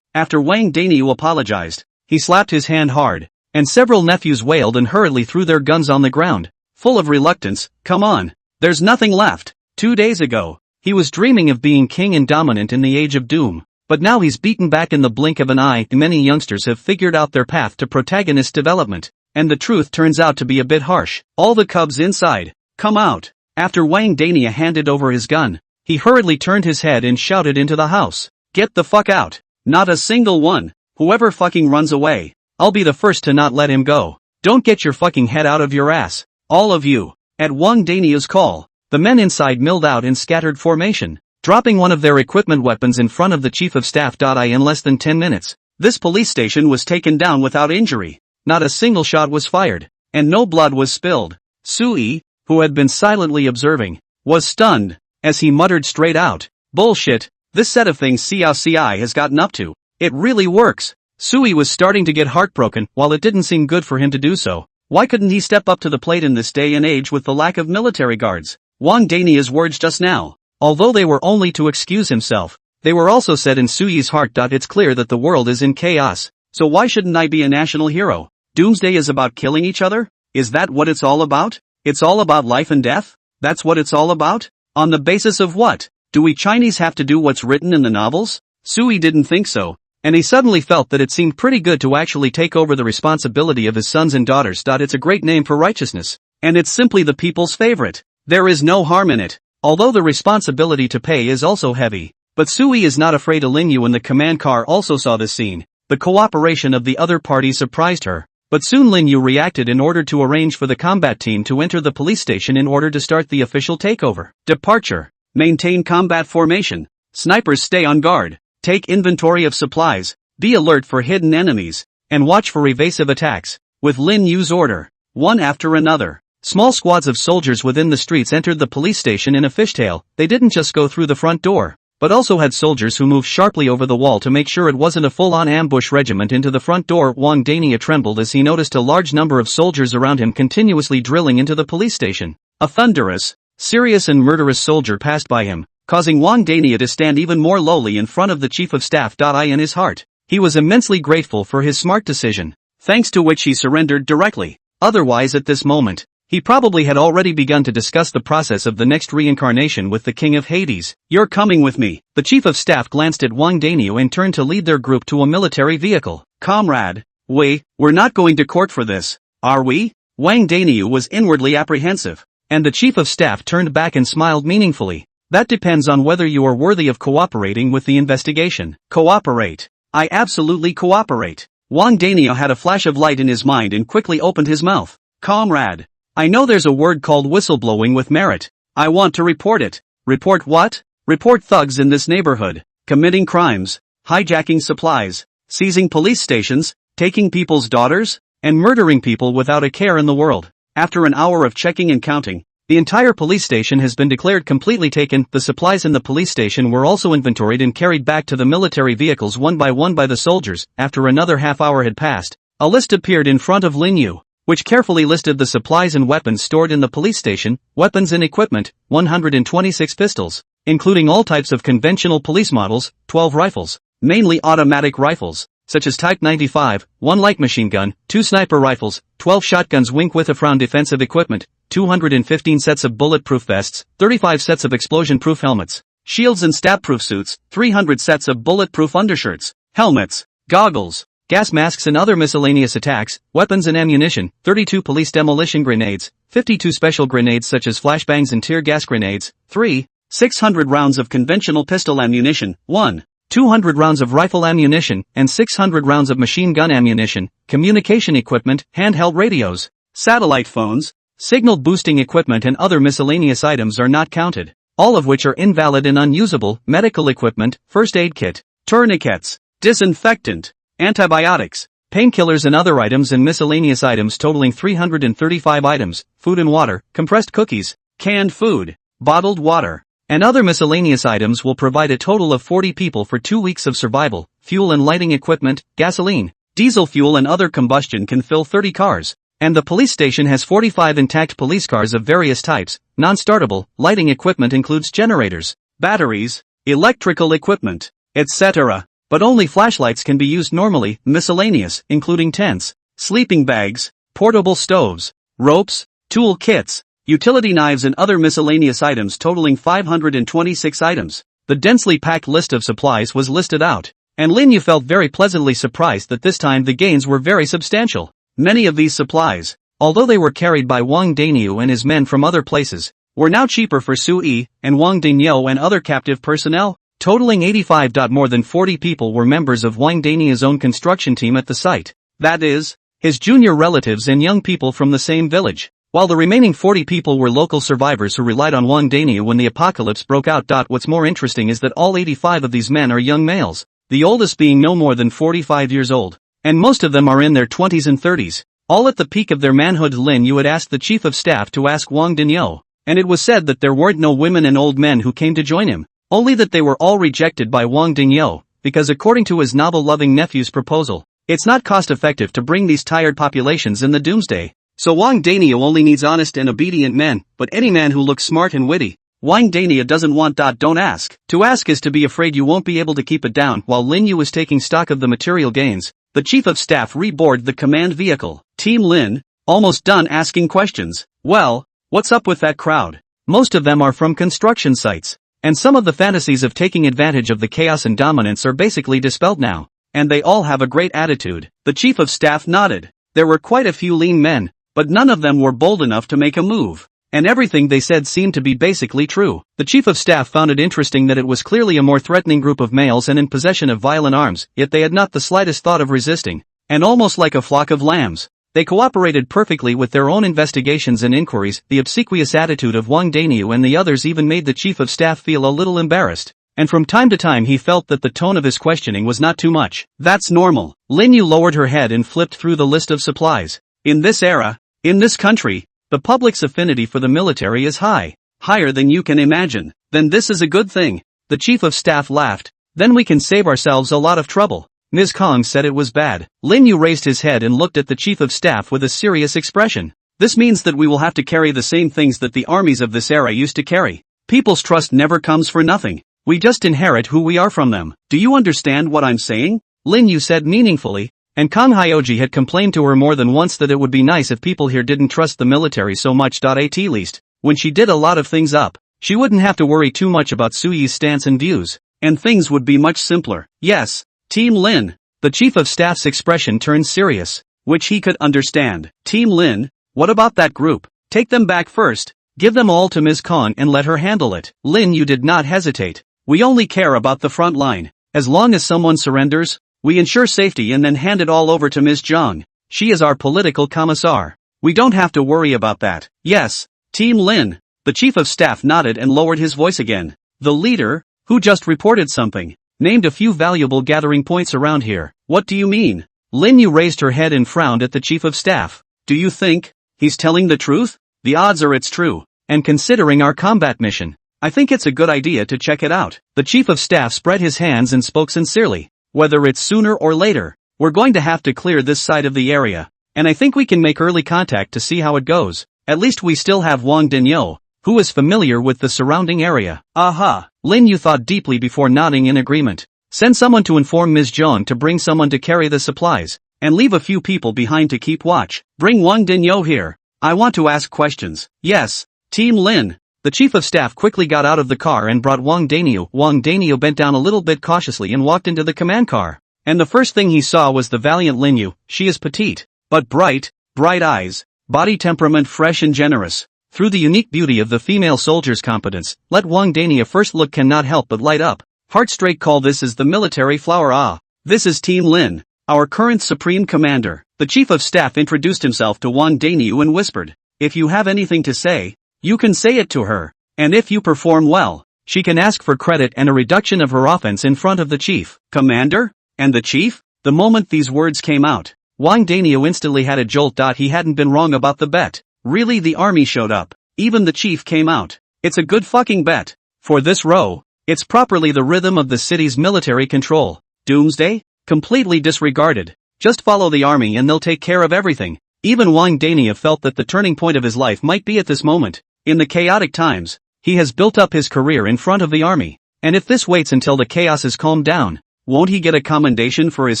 After Wang Daniu apologized, he slapped his hand hard, and several nephews wailed and hurriedly threw their guns on the ground, full of reluctance. Come on, there's nothing left. 2 days ago, he was dreaming of being king and dominant in the age of doom, but now he's beaten back in the blink of an eye. Many youngsters have figured out their path to protagonist development, and the truth turns out to be a bit harsh. All the cubs inside, come out. After Wang Daniu handed over his gun, he hurriedly turned his head and shouted into the house, get the fuck out. Not a single one. Whoever fucking runs away, I'll be the first to not let him go. Don't get your fucking head out of your ass, all of you. At Wang Daniu's call, the men inside milled out in scattered formation, dropping one of their equipment weapons in front of the chief of staff. In less than 10 minutes, this police station was taken down without injury. Not a single shot was fired, and no blood was spilled. Sui, who had been silently observing, was stunned, as he muttered straight out, bullshit, this set of things CI has gotten up to, it really works. Sui was starting to get heartbroken. While it didn't seem good for him to do so, why couldn't he step up to the plate in this day and age with the lack of military guards? Wang Daniu's words just now, although they were only to excuse himself, they were also said in Sui's heart. It's clear that the world is in chaos, so why shouldn't I be a national hero? Doomsday is about killing each other? Is that what it's all about? It's all about life and death? That's what it's all about? On the basis of what? Do we Chinese have to do what's written in the novels? Sui didn't think so, and he suddenly felt that it seemed pretty good to actually take over the responsibility of his sons and daughters. It's a great name for righteousness, and it's simply the people's favorite. There is no harm in it, although the responsibility to pay is also heavy. But Sui is not afraid. Lin Yu in the command car also saw this scene. The cooperation of the other party surprised her, but soon Lin Yu reacted in order to arrange for the combat team to enter the police station in order to start the official takeover. Departure. Maintain combat formation. Snipers stay on guard. Take inventory of supplies. Be alert for hidden enemies, and watch for evasive attacks. With Lin Yu's order, one after another, small squads of soldiers within the streets entered the police station in a fishtail. They didn't just go through the front door, but also had soldiers who moved sharply over the wall to make sure it wasn't a full-on ambush regiment into the front door. Wang Daniu trembled as he noticed a large number of soldiers around him continuously drilling into the police station. A thunderous, serious and murderous soldier passed by him, causing Wang Daniu to stand even more lowly in front of the chief of staff. In his heart, he was immensely grateful for his smart decision, thanks to which he surrendered directly. Otherwise at this moment, he probably had already begun to discuss the process of the next reincarnation with the king of Hades. You're coming with me. The chief of staff glanced at Wang Daniu and turned to lead their group to a military vehicle. Comrade, we're not going to court for this, are we? Wang Daniu was inwardly apprehensive, and the chief of staff turned back and smiled meaningfully. That depends on whether you are worthy of cooperating with the investigation. Cooperate. I absolutely cooperate. Wang Daniu had a flash of light in his mind and quickly opened his mouth. Comrade, I know there's a word called whistleblowing with merit. I want to report it. Report what? Report thugs in this neighborhood, committing crimes, hijacking supplies, seizing police stations, taking people's daughters, and murdering people without a care in the world. After an hour of checking and counting, the entire police station has been declared completely taken. The supplies in the police station were also inventoried and carried back to the military vehicles one by the soldiers. After another half hour had passed, a list appeared in front of Lin Yu, which carefully listed the supplies and weapons stored in the police station. Weapons and equipment, 126 pistols, including all types of conventional police models, 12 rifles, mainly automatic rifles, such as Type 95, 1 light machine gun, 2 sniper rifles, 12 shotguns. Wink with Ifran defensive equipment, 215 sets of bulletproof vests, 35 sets of explosion-proof helmets, shields and stab-proof suits, 300 sets of bulletproof undershirts, helmets, goggles, gas masks and other miscellaneous attacks, weapons and ammunition, 32 police demolition grenades, 52 special grenades such as flashbangs and tear gas grenades, 3. 600 rounds of conventional pistol ammunition, 1. 200 rounds of rifle ammunition, and 600 rounds of machine gun ammunition, communication equipment, handheld radios, satellite phones, signal boosting equipment and other miscellaneous items are not counted, all of which are invalid and unusable, medical equipment, first aid kit, tourniquets, disinfectant, antibiotics, painkillers and other items and miscellaneous items totaling 335 items, food and water, compressed cookies, canned food, bottled water, and other miscellaneous items will provide a total of 40 people for 2 weeks of survival. Fuel and lighting equipment, gasoline, diesel fuel and other combustion can fill 30 cars, and the police station has 45 intact police cars of various types. Non-startable, lighting equipment includes generators, batteries, electrical equipment, etc. But only flashlights can be used normally. Miscellaneous, including tents, sleeping bags, portable stoves, ropes, tool kits, utility knives and other miscellaneous items totaling 526 items. The densely packed list of supplies was listed out, and Lin Yu felt very pleasantly surprised that this time the gains were very substantial. Many of these supplies, although they were carried by Wang Daniu and his men from other places, were now cheaper for Su Yi and Wang Dinyo and other captive personnel, totaling 85. More than 40 people were members of Wang Daniu's own construction team at the site. That is, his junior relatives and young people from the same village, while the remaining 40 people were local survivors who relied on Wang Daniu when the apocalypse broke out. What's more interesting is that all 85 of these men are young males, the oldest being no more than 45 years old, and most of them are in their 20s and 30s, all at the peak of their manhood. Lin Yu had asked the chief of staff to ask Wang Dinyo, and it was said that there weren't no women and old men who came to join him, only that they were all rejected by Wang Dinyo, because according to his novel-loving nephew's proposal, it's not cost-effective to bring these tired populations in the doomsday. So Wang Daniu only needs honest and obedient men, but any man who looks smart and witty, Wang Daniu doesn't want. Don't ask. To ask is to be afraid you won't be able to keep it down. While Lin Yu was taking stock of the material gains, the chief of staff reboarded the command vehicle. Team Lin, almost done asking questions. Well, what's up with that crowd? Most of them are from construction sites, and some of the fantasies of taking advantage of the chaos and dominance are basically dispelled now, and they all have a great attitude. The chief of staff nodded. There were quite a few lean men, but none of them were bold enough to make a move, and everything they said seemed to be basically true. The chief of staff found it interesting that it was clearly a more threatening group of males and in possession of violent arms, yet they had not the slightest thought of resisting, and almost like a flock of lambs, they cooperated perfectly with their own investigations and inquiries. The obsequious attitude of Wang Daniu and the others even made the chief of staff feel a little embarrassed, and from time to time he felt that the tone of his questioning was not too much. That's normal. Lin Yu lowered her head and flipped through the list of supplies. In this era, in this country, the public's affinity for the military is high, higher than you can imagine. Then this is a good thing. The chief of staff laughed. Then we can save ourselves a lot of trouble. Ms. Kong said it was bad. Lin Yu raised his head and looked at the chief of staff with a serious expression. This means that we will have to carry the same things that the armies of this era used to carry. People's trust never comes for nothing. We just inherit who we are from them. Do you understand what I'm saying? Lin Yu said meaningfully. And Kang Hyoji had complained to her more than once that it would be nice if people here didn't trust the military so much. At least, when she did a lot of things up, she wouldn't have to worry too much about Su Yi's stance and views, and things would be much simpler. Yes, Team Lin. The chief of staff's expression turned serious, which he could understand. Team Lin, what about that group? Take them back first, give them all to Ms. Kong and let her handle it. Lin Yu did not hesitate. We only care about the front line. As long as someone surrenders, we ensure safety and then hand it all over to Ms. Zhang. She is our political commissar. We don't have to worry about that. Yes, Team Lin. The chief of staff nodded and lowered his voice again. The leader, who just reported something, named a few valuable gathering points around here. What do you mean? Lin Yu raised her head and frowned at the chief of staff. Do you think he's telling the truth? The odds are it's true, and considering our combat mission, I think it's a good idea to check it out. The chief of staff spread his hands and spoke sincerely. Whether it's sooner or later, we're going to have to clear this side of the area, and I think we can make early contact to see how it goes. At least we still have Wang Dinyo, who is familiar with the surrounding area. Aha! Lin Yu thought deeply before nodding in agreement. Send someone to inform Ms. Zhang to bring someone to carry the supplies, and leave a few people behind to keep watch. Bring Wang Dinyo here. I want to ask questions. Yes, Team Lin. The chief of staff quickly got out of the car and brought Wang Daniu. Wang Daniu bent down a little bit cautiously and walked into the command car, And the first thing he saw was the valiant Lin Yu. She is petite, but bright eyes, body temperament fresh and generous. Through the unique beauty of the female soldier's competence, let Wang Dani a first look cannot help but light up. Heartstraight call this is the military flower. Ah, this is Team Lin, our current supreme commander. The chief of staff introduced himself to Wang Daniu and whispered, if you have anything to say, you can say it to her, and if you perform well, she can ask for credit and a reduction of her offense in front of the chief. Commander? And the chief? The moment these words came out, Wang Daniu instantly had a jolt. He hadn't been wrong about the bet. Really, the army showed up. Even the chief came out. It's a good fucking bet. For this row, it's properly the rhythm of the city's military control. Doomsday? Completely disregarded. Just follow the army and they'll take care of everything. Even Wang Dania felt that the turning point of his life might be at this moment. In the chaotic times, he has built up his career in front of the army. And if this waits until the chaos is calmed down, won't he get a commendation for his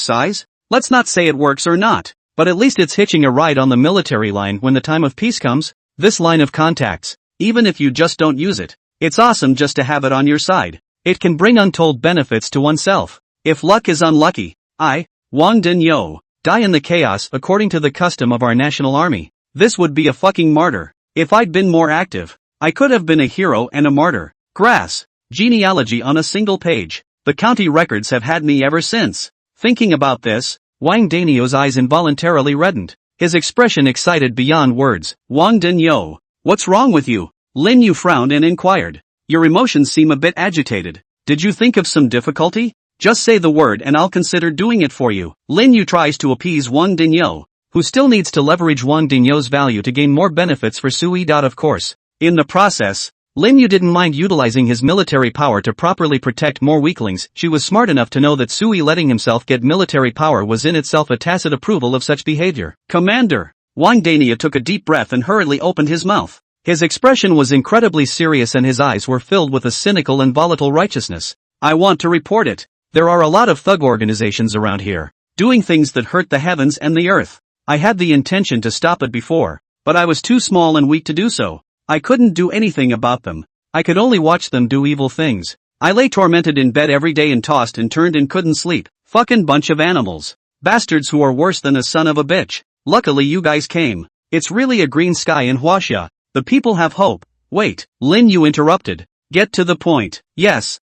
size? Let's not say it works or not, but at least it's hitching a ride on the military line when the time of peace comes. This line of contacts, even if you just don't use it, it's awesome just to have it on your side. It can bring untold benefits to oneself. If luck is unlucky, I, Wang Dinyo, die in the chaos according to the custom of our national army. This would be a fucking martyr. If I'd been more active, I could have been a hero and a martyr. Grass. Genealogy on a single page. The county records have had me ever since. Thinking about this, Wang Danio's eyes involuntarily reddened. His expression excited beyond words. Wang Dinyo, what's wrong with you? Lin Yu frowned and inquired. Your emotions seem a bit agitated. Did you think of some difficulty? Just say the word and I'll consider doing it for you. Lin Yu tries to appease Wang Dinyo, who still needs to leverage Wang Dinyo's value to gain more benefits for Sui. Of course. In the process, Lin Yu didn't mind utilizing his military power to properly protect more weaklings. She was smart enough to know that Sui letting himself get military power was in itself a tacit approval of such behavior. Commander! Wang Dania took a deep breath and hurriedly opened his mouth. His expression was incredibly serious and his eyes were filled with a cynical and volatile righteousness. I want to report it. There are a lot of thug organizations around here, doing things that hurt the heavens and the earth. I had the intention to stop it before, but I was too small and weak to do so. I couldn't do anything about them. I could only watch them do evil things. I lay tormented in bed every day and tossed and turned and couldn't sleep. Fucking bunch of animals. Bastards who are worse than a son of a bitch. Luckily you guys came. It's really a green sky in Huaxia. The people have hope. Wait, Lin Yu interrupted. Get to the point. Yes,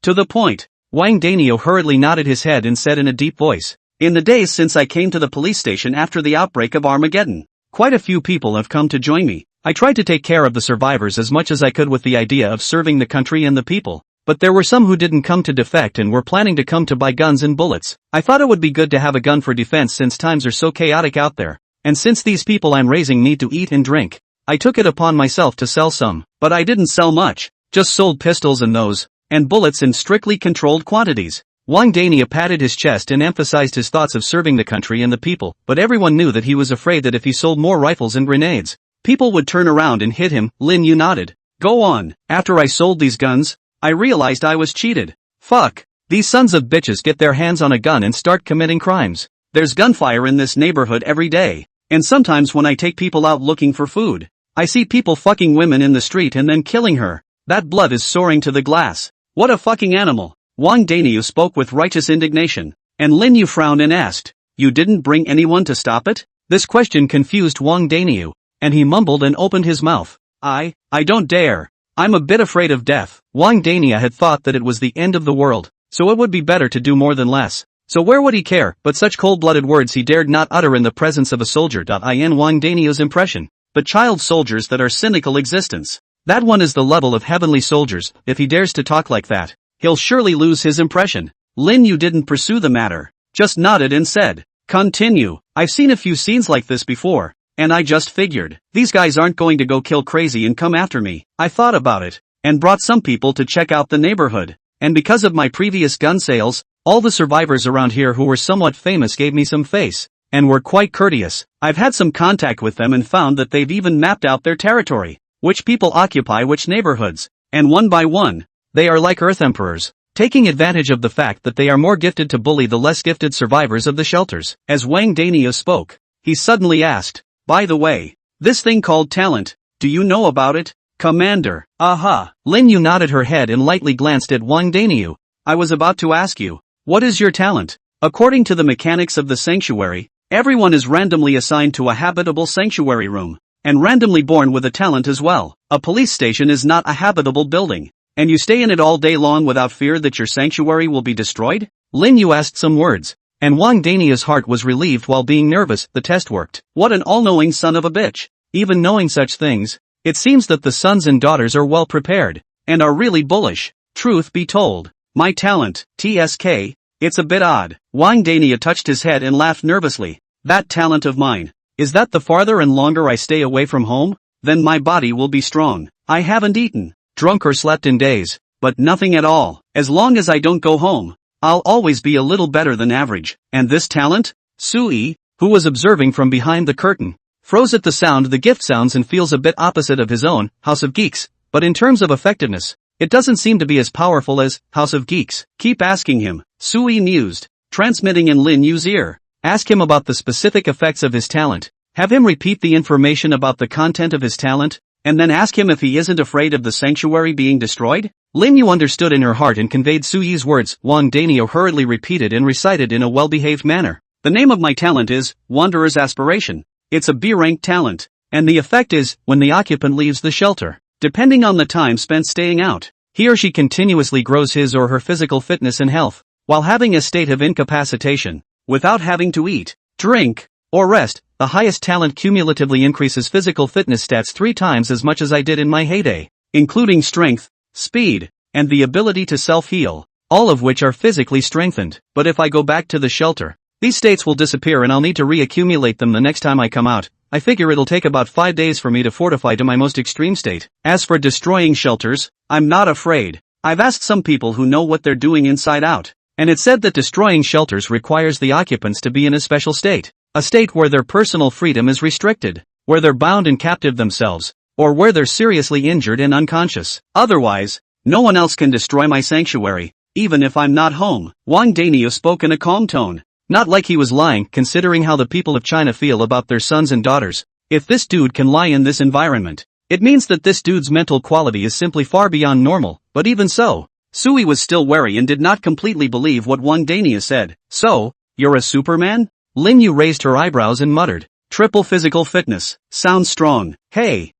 to the point. Wang Danio hurriedly nodded his head and said in a deep voice. In the days since I came to the police station after the outbreak of Armageddon, quite a few people have come to join me. I tried to take care of the survivors as much as I could with the idea of serving the country and the people, but there were some who didn't come to defect and were planning to come to buy guns and bullets. I thought it would be good to have a gun for defense since times are so chaotic out there, and since these people I'm raising need to eat and drink, I took it upon myself to sell some, but I didn't sell much, just sold pistols and bullets in strictly controlled quantities. Wang Dania patted his chest and emphasized his thoughts of serving the country and the people, but everyone knew that he was afraid that if he sold more rifles and grenades, people would turn around and hit him. Lin Yu nodded. Go on. After I sold these guns, I realized I was cheated. Fuck. These sons of bitches get their hands on a gun and start committing crimes. There's gunfire in this neighborhood every day, and sometimes when I take people out looking for food, I see people fucking women in the street and then killing her. That blood is soaring to the glass. What a fucking animal. Wang Daniu spoke with righteous indignation, and Lin Yu frowned and asked, you didn't bring anyone to stop it? This question confused Wang Daniu, and he mumbled and opened his mouth. I don't dare. I'm a bit afraid of death. Wang Dania had thought that it was the end of the world, so it would be better to do more than less. So where would he care? But such cold-blooded words he dared not utter in the presence of a soldier. In Wang Daniu's impression, but child soldiers that are cynical existence. That one is the level of heavenly soldiers. If he dares to talk like that, he'll surely lose his impression. Lin Yu didn't pursue the matter, just nodded and said, continue. I've seen a few scenes like this before, and I just figured, these guys aren't going to go kill crazy and come after me. I thought about it, and brought some people to check out the neighborhood, and because of my previous gun sales, all the survivors around here who were somewhat famous gave me some face, and were quite courteous. I've had some contact with them and found that they've even mapped out their territory. Which people occupy which neighborhoods, and one by one, they are like Earth Emperors, taking advantage of the fact that they are more gifted to bully the less gifted survivors of the shelters. As Wang Danio spoke, he suddenly asked, by the way, this thing called talent, do you know about it, Commander? Aha! Lin Yu nodded her head and lightly glanced at Wang Danio. I was about to ask you, What is your talent? According to the mechanics of the sanctuary, everyone is randomly assigned to a habitable sanctuary room, and randomly born with a talent as well. A police station is not a habitable building, and you stay in it all day long without fear that your sanctuary will be destroyed? Lin Yu asked some words, and Wang Dania's heart was relieved while being nervous. The test worked. What an all-knowing son of a bitch. Even knowing such things, it seems that the sons and daughters are well prepared, and are really bullish. Truth be told, my talent, TSK, it's a bit odd. Wang Dania touched his head and laughed nervously. That talent of mine, is that the farther and longer I stay away from home, then my body will be strong. I haven't eaten, drunk or slept in days, but nothing at all. As long as I don't go home, I'll always be a little better than average. And this talent? Sui, who was observing from behind the curtain, froze at the sound. The gift sounds and feels a bit opposite of his own, House of Geeks, but in terms of effectiveness, it doesn't seem to be as powerful as House of Geeks. Keep asking him, Sui mused, transmitting in Lin Yu's ear. Ask him about the specific effects of his talent. Have him repeat the information about the content of his talent, and then ask him if he isn't afraid of the sanctuary being destroyed? Lin Yu understood in her heart and conveyed Suyi's words. Wang Danio hurriedly repeated and recited in a well-behaved manner. The name of my talent is Wanderer's Aspiration. It's a B-rank talent, and the effect is, when the occupant leaves the shelter, depending on the time spent staying out, he or she continuously grows his or her physical fitness and health, while having a state of incapacitation, without having to eat, drink, or rest. The highest talent cumulatively increases physical fitness stats 3 times as much as I did in my heyday, including strength, speed, and the ability to self-heal, all of which are physically strengthened. But if I go back to the shelter, these states will disappear and I'll need to reaccumulate them the next time I come out. I figure it'll take about 5 days for me to fortify to my most extreme state. As for destroying shelters, I'm not afraid. I've asked some people who know what they're doing inside out, and it said that destroying shelters requires the occupants to be in a special state. A state where their personal freedom is restricted, where they're bound and captive themselves, or where they're seriously injured and unconscious. Otherwise, no one else can destroy my sanctuary, even if I'm not home. Wang Danio spoke in a calm tone, not like he was lying, considering how the people of China feel about their sons and daughters. If this dude can lie in this environment, it means that this dude's mental quality is simply far beyond normal. But even so, Sui was still wary and did not completely believe what Wang Dania said. So, you're a Superman? Lin Yu raised her eyebrows and muttered, triple physical fitness, sounds strong. Hey,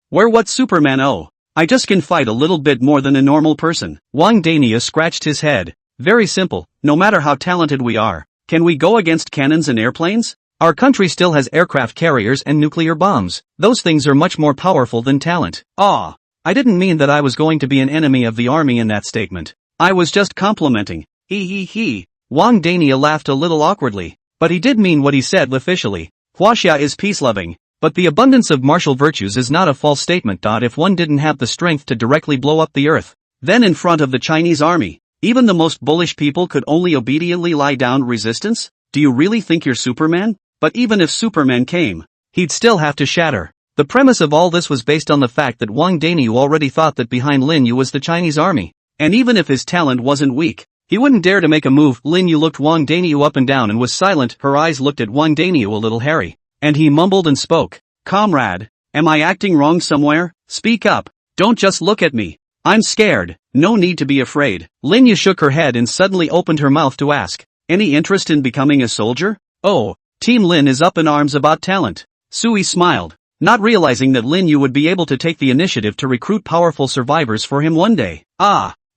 where what Superman? Oh, I just can fight a little bit more than a normal person. Wang Dania scratched his head. Very simple, no matter how talented we are, can we go against cannons and airplanes? Our country still has aircraft carriers and nuclear bombs. Those things are much more powerful than talent. I didn't mean that I was going to be an enemy of the army in that statement. I was just complimenting. He. Wang Dania laughed a little awkwardly. But he did mean what he said officially. Huaxia is peace-loving, but the abundance of martial virtues is not a false statement. If one didn't have the strength to directly blow up the earth, then in front of the Chinese army, even the most bullish people could only obediently lie down resistance? Do you really think you're Superman? But even if Superman came, he'd still have to shatter. The premise of all this was based on the fact that Wang Danyu already thought that behind Lin Yu was the Chinese army, and even if his talent wasn't weak, he wouldn't dare to make a move. Lin Yu looked Wang Danyu up and down and was silent. Her eyes looked at Wang Danyu a little hairy, and he mumbled and spoke. Comrade, am I acting wrong somewhere? Speak up. Don't just look at me. I'm scared. No need to be afraid. Lin Yu shook her head and suddenly opened her mouth to ask, any interest in becoming a soldier? Oh, Team Lin is up in arms about talent. Sui smiled, not realizing that Lin Yu would be able to take the initiative to recruit powerful survivors for him one day.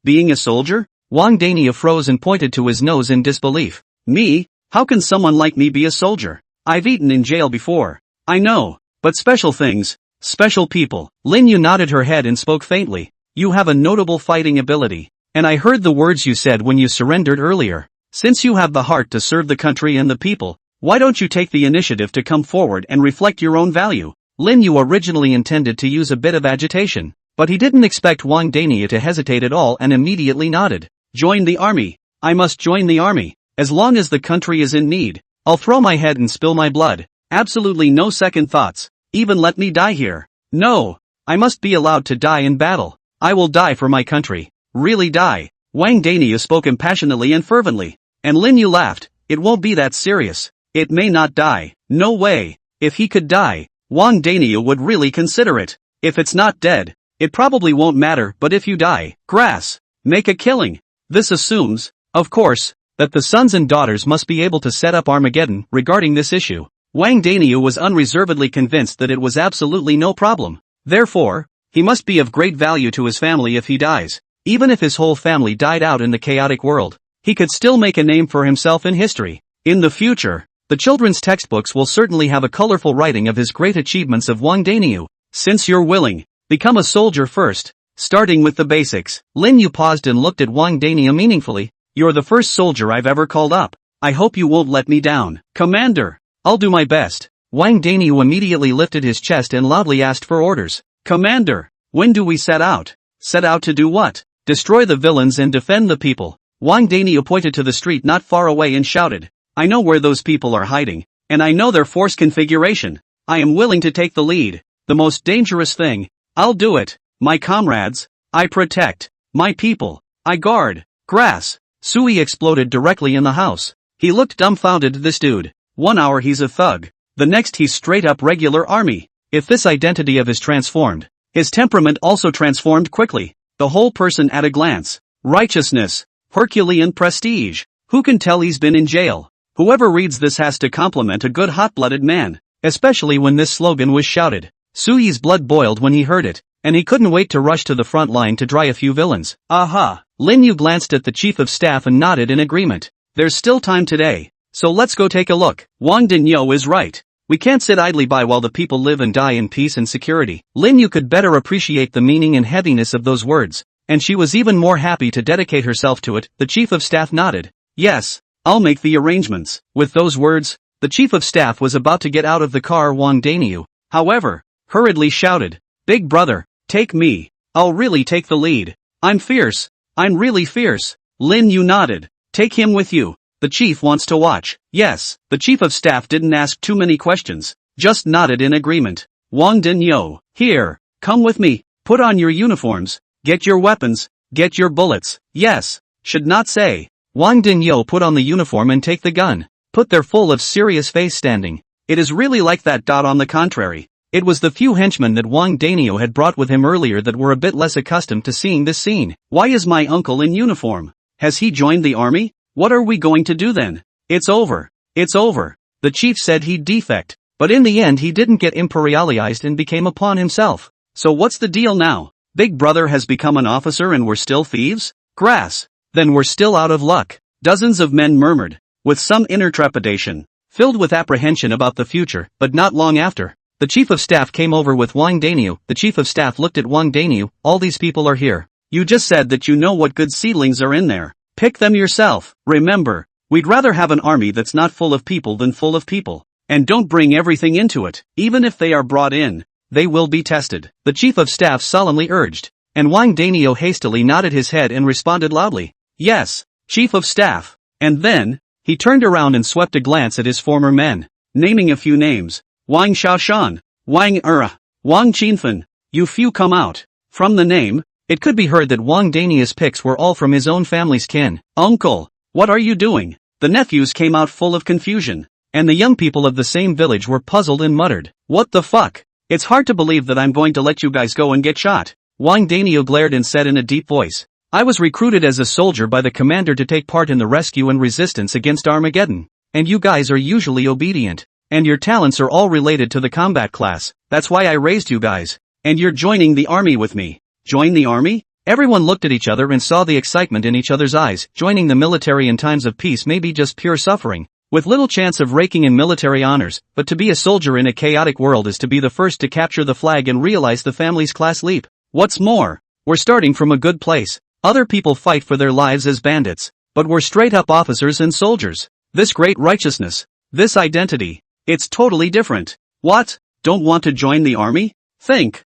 Being a soldier? Wang Dania froze and pointed to his nose in disbelief. Me? How can someone like me be a soldier? I've eaten in jail before. I know, but special things, special people. Lin Yu nodded her head and spoke faintly. You have a notable fighting ability, and I heard the words you said when you surrendered earlier. Since you have the heart to serve the country and the people, why don't you take the initiative to come forward and reflect your own value? Lin Yu originally intended to use a bit of agitation, but he didn't expect Wang Dania to hesitate at all and immediately nodded. Join the army. I must join the army. As long as the country is in need, I'll throw my head and spill my blood. Absolutely no second thoughts. Even let me die here. No, I must be allowed to die in battle. I will die for my country. Really die. Wang Dania spoke impassionately and fervently. And Lin Yu laughed. It won't be that serious. It may not die. No way. If he could die, Wang Dania would really consider it. If it's not dead, it probably won't matter, but if you die, grass, make a killing. This assumes, Of course, that the sons and daughters must be able to set up Armageddon. Regarding this issue, Wang Daniu was unreservedly convinced that it was absolutely no problem. Therefore, he must be of great value to his family if he dies. Even if his whole family died out in the chaotic world, he could still make a name for himself in history. In the future, the children's textbooks will certainly have a colorful writing of his great achievements of Wang Daniu. Since you're willing, become a soldier first, starting with the basics. Lin Yu paused and looked at Wang Daniu meaningfully. You're the first soldier I've ever called up. I hope you won't let me down. Commander, I'll do my best. Wang Daniu immediately lifted his chest and loudly asked for orders. Commander, when do we set out? Set out to do what? Destroy the villains and defend the people. Wang Daniu pointed to the street not far away and shouted, I know where those people are hiding, and I know their force configuration. I am willing to take the lead. The most dangerous thing. I'll do it. My comrades, I protect. My people, I guard. Grass. Sui exploded directly in the house. He looked dumbfounded. This dude. 1 hour he's a thug. The next he's straight up regular army. If this identity of his transformed, his temperament also transformed quickly. The whole person at a glance. Righteousness. Herculean prestige. Who can tell he's been in jail? Whoever reads this has to compliment a good hot-blooded man. Especially when this slogan was shouted. Sui's blood boiled when he heard it, and he couldn't wait to rush to the front line to dry a few villains. Aha! Lin Yu glanced at the chief of staff and nodded in agreement. There's still time today, so let's go take a look. Wang Daniu is right. We can't sit idly by while the people live and die in peace and security. Lin Yu could better appreciate the meaning and heaviness of those words, and she was even more happy to dedicate herself to it. The chief of staff nodded. Yes, I'll make the arrangements. With those words, the chief of staff was about to get out of the car. Wang Daniu, however, hurriedly shouted, Big brother, take me. I'll really take the lead. I'm fierce. I'm really fierce. Lin Yu nodded. Take him with you. The chief wants to watch. Yes, the chief of staff didn't ask too many questions, just nodded in agreement. Wang Daniu, here, come with me, put on your uniforms, get your weapons, get your bullets. Yes, should not say. Wang Daniu put on the uniform and take the gun. Put there full of serious face standing. It is really like that. On the contrary, it was the few henchmen that Wang Daniu had brought with him earlier that were a bit less accustomed to seeing this scene. Why is my uncle in uniform? Has he joined the army? What are we going to do then? It's over. It's over. The chief said he'd defect, but in the end he didn't get imperialized and became a pawn himself. So what's the deal now? Big brother has become an officer and we're still thieves? Grass. Then we're still out of luck. Dozens of men murmured, with some inner trepidation, filled with apprehension about the future. But not long after, the chief of staff came over with Wang Daniu. The chief of staff looked at Wang Daniu. All these people are here. You just said that you know what good seedlings are in there. Pick them yourself. Remember, we'd rather have an army that's not full of people than full of people. And don't bring everything into it. Even if they are brought in, they will be tested. The chief of staff solemnly urged. And Wang Daniu hastily nodded his head and responded loudly. Yes, chief of staff. And then, he turned around and swept a glance at his former men, naming a few names. Wang Xiaoshan, Wang Era, Wang Qinfen. You few come out. From the name, it could be heard that Wang Daniu's picks were all from his own family's kin. Uncle, what are you doing? The nephews came out full of confusion, and the young people of the same village were puzzled and muttered, What the fuck? It's hard to believe that I'm going to let you guys go and get shot. Wang Daniu glared and said in a deep voice, I was recruited as a soldier by the commander to take part in the rescue and resistance against Armageddon. And you guys are usually obedient. And your talents are all related to the combat class. That's why I raised you guys. And you're joining the army with me. Join the army? Everyone looked at each other and saw the excitement in each other's eyes. Joining the military in times of peace may be just pure suffering, with little chance of raking in military honors, but to be a soldier in a chaotic world is to be the first to capture the flag and realize the family's class leap. What's more, we're starting from a good place. Other people fight for their lives as bandits, but we're straight up officers and soldiers. This great righteousness, this identity, it's totally different. What? Don't want to join the army? Think.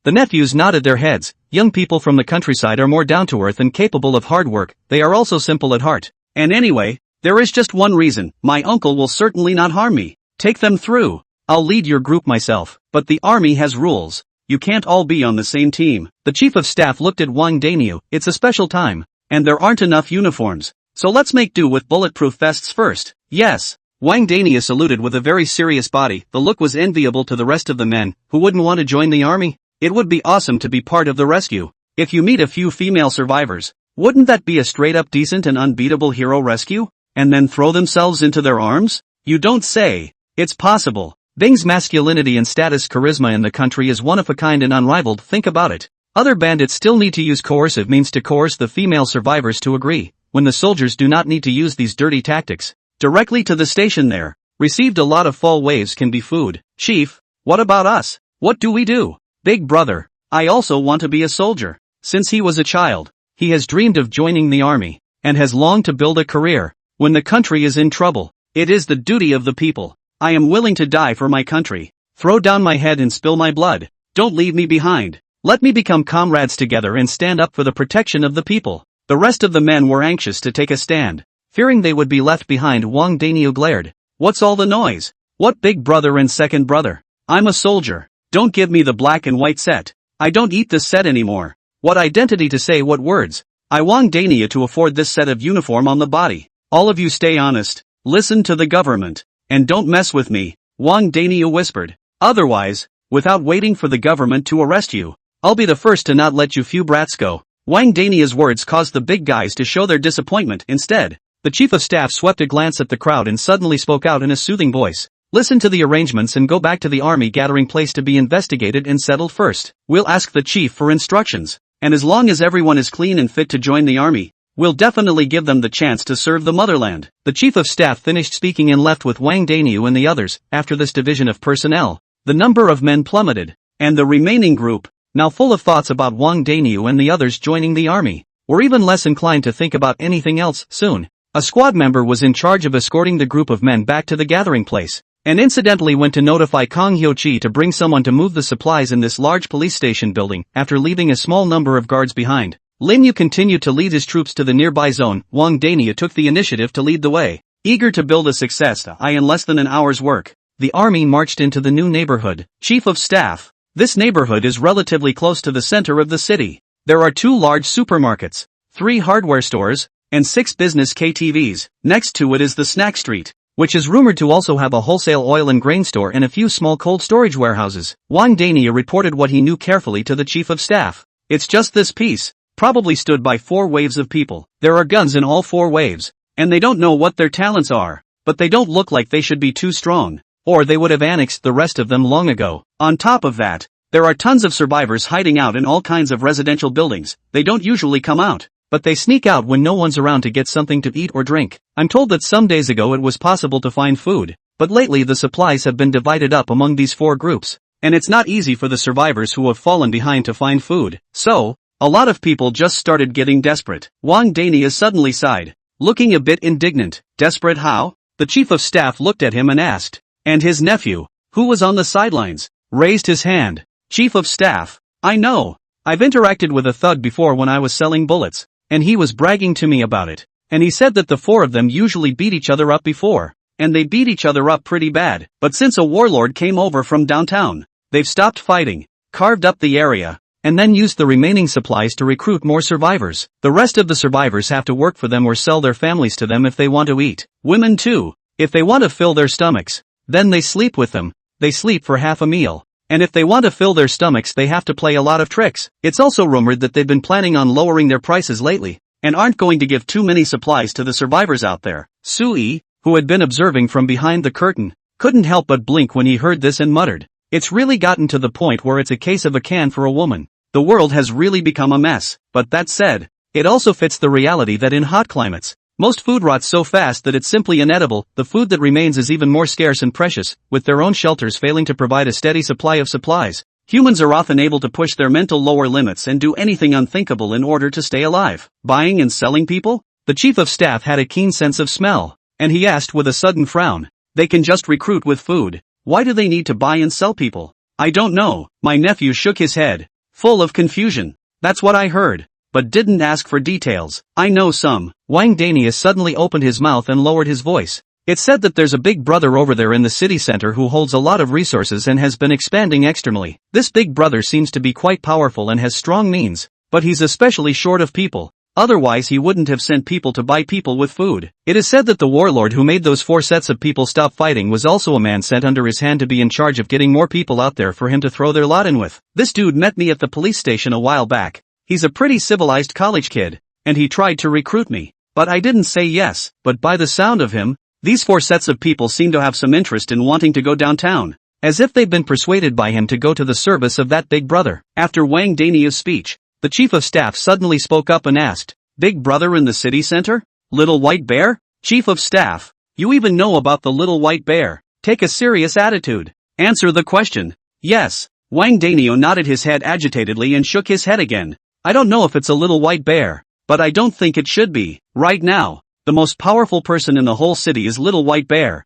The nephews nodded their heads. Young people from the countryside are more down to earth and capable of hard work. They are also simple at heart. And anyway, there is just one reason. My uncle will certainly not harm me. Take them through. I'll lead your group myself. But the army has rules. You can't all be on the same team. The chief of staff looked at Wang Daniu. It's a special time, and there aren't enough uniforms. So let's make do with bulletproof vests first. Yes. Wang Daniu saluted with a very serious body. The look was enviable to the rest of the men. Who wouldn't want to join the army? It would be awesome to be part of the rescue. If you meet a few female survivors, Wouldn't that be a straight-up decent and unbeatable hero rescue? And then throw themselves into their arms? You don't say. It's possible. Bing's masculinity and status charisma in the country is one of a kind and unrivaled, think about it. Other bandits still need to use coercive means to coerce the female survivors to agree, when the soldiers do not need to use these dirty tactics. Directly to the station there. Received a lot of fall waves can be food. Chief, what about us? What do we do? Big brother, I also want to be a soldier. Since he was a child, he has dreamed of joining the army, and has longed to build a career. When the country is in trouble, it is the duty of the people. I am willing to die for my country. Throw down my head and spill my blood. Don't leave me behind. Let me become comrades together and stand up for the protection of the people. The rest of the men were anxious to take a stand, fearing they would be left behind. Wang Daniel glared. What's all the noise? What big brother and second brother? I'm a soldier. Don't give me the black and white set. I don't eat this set anymore. What identity to say what words? I Wang Dania to afford this set of uniform on the body. All of you stay honest, listen to the government, and don't mess with me, Wang Dania whispered. Otherwise, without waiting for the government to arrest you, I'll be the first to not let you few brats go. Wang Dania's words caused the big guys to show their disappointment. Instead, the chief of staff swept a glance at the crowd and suddenly spoke out in a soothing voice. Listen to the arrangements and go back to the army gathering place to be investigated and settled first. We'll ask the chief for instructions, and as long as everyone is clean and fit to join the army, we'll definitely give them the chance to serve the motherland. The chief of staff finished speaking and left with Wang Daniu and the others. After this division of personnel, the number of men plummeted, and the remaining group, now full of thoughts about Wang Daniu and the others joining the army, were even less inclined to think about anything else. Soon, a squad member was in charge of escorting the group of men back to the gathering place, and incidentally went to notify Kong Hyo-chi to bring someone to move the supplies in this large police station building. After leaving a small number of guards behind, Lin Yu continued to lead his troops to the nearby zone. Wang Dania took the initiative to lead the way. Eager to build a success in less than an hour's work, the army marched into the new neighborhood. Chief of Staff, this neighborhood is relatively close to the center of the city. There are 2 large supermarkets, 3 hardware stores, and 6 business KTVs. Next to it is the snack street, which is rumored to also have a wholesale oil and grain store and a few small cold storage warehouses. Wang Dania reported what he knew carefully to the chief of staff. It's just this piece, probably stood by 4 waves of people. There are guns in all 4 waves, and they don't know what their talents are, but they don't look like they should be too strong, or they would have annexed the rest of them long ago. On top of that, there are tons of survivors hiding out in all kinds of residential buildings. They don't usually come out, but they sneak out when no one's around to get something to eat or drink. I'm told that some days ago it was possible to find food, but lately the supplies have been divided up among these 4 groups, and it's not easy for the survivors who have fallen behind to find food. So, a lot of people just started getting desperate. Wang Dania suddenly sighed, looking a bit indignant. Desperate how? The chief of staff looked at him and asked. And his nephew, who was on the sidelines, raised his hand. Chief of staff, I know. I've interacted with a thug before when I was selling bullets, and he was bragging to me about it. And he said that the 4 of them usually beat each other up before, and they beat each other up pretty bad. But since a warlord came over from downtown, they've stopped fighting, carved up the area, and then used the remaining supplies to recruit more survivors. The rest of the survivors have to work for them or sell their families to them if they want to eat. Women too, if they want to fill their stomachs, then they sleep with them. They sleep for half a meal. And if they want to fill their stomachs they have to play a lot of tricks. It's also rumored that they've been planning on lowering their prices lately, and aren't going to give too many supplies to the survivors out there. Sui, who had been observing from behind the curtain, couldn't help but blink when he heard this and muttered, "It's really gotten to the point where it's a case of a can for a woman. The world has really become a mess." But that said, it also fits the reality that in hot climates, most food rots so fast that it's simply inedible. The food that remains is even more scarce and precious, with their own shelters failing to provide a steady supply of supplies. Humans are often able to push their mental lower limits and do anything unthinkable in order to stay alive. Buying and selling people? The chief of staff had a keen sense of smell, and he asked with a sudden frown, "They can just recruit with food. Why do they need to buy and sell people?" "I don't know." My nephew shook his head, full of confusion. "That's what I heard, but didn't ask for details." "I know some." Wang Dania suddenly opened his mouth and lowered his voice. "It's said that there's a big brother over there in the city center who holds a lot of resources and has been expanding externally. This big brother seems to be quite powerful and has strong means, but he's especially short of people. Otherwise he wouldn't have sent people to buy people with food. It is said that the warlord who made those 4 sets of people stop fighting was also a man sent under his hand to be in charge of getting more people out there for him to throw their lot in with. This dude met me at the police station a while back. He's a pretty civilized college kid, and he tried to recruit me. But I didn't say yes, but by the sound of him, these 4 sets of people seem to have some interest in wanting to go downtown. As if they've been persuaded by him to go to the service of that big brother. After Wang Daniu's speech, the chief of staff suddenly spoke up and asked, "Big brother in the city center? Little white bear? Chief of staff, you even know about the little white bear? Take a serious attitude. Answer the question." "Yes." Wang Daniu nodded his head agitatedly and shook his head again. "I don't know if it's a little white bear, but I don't think it should be. Right now, the most powerful person in the whole city is Little White Bear.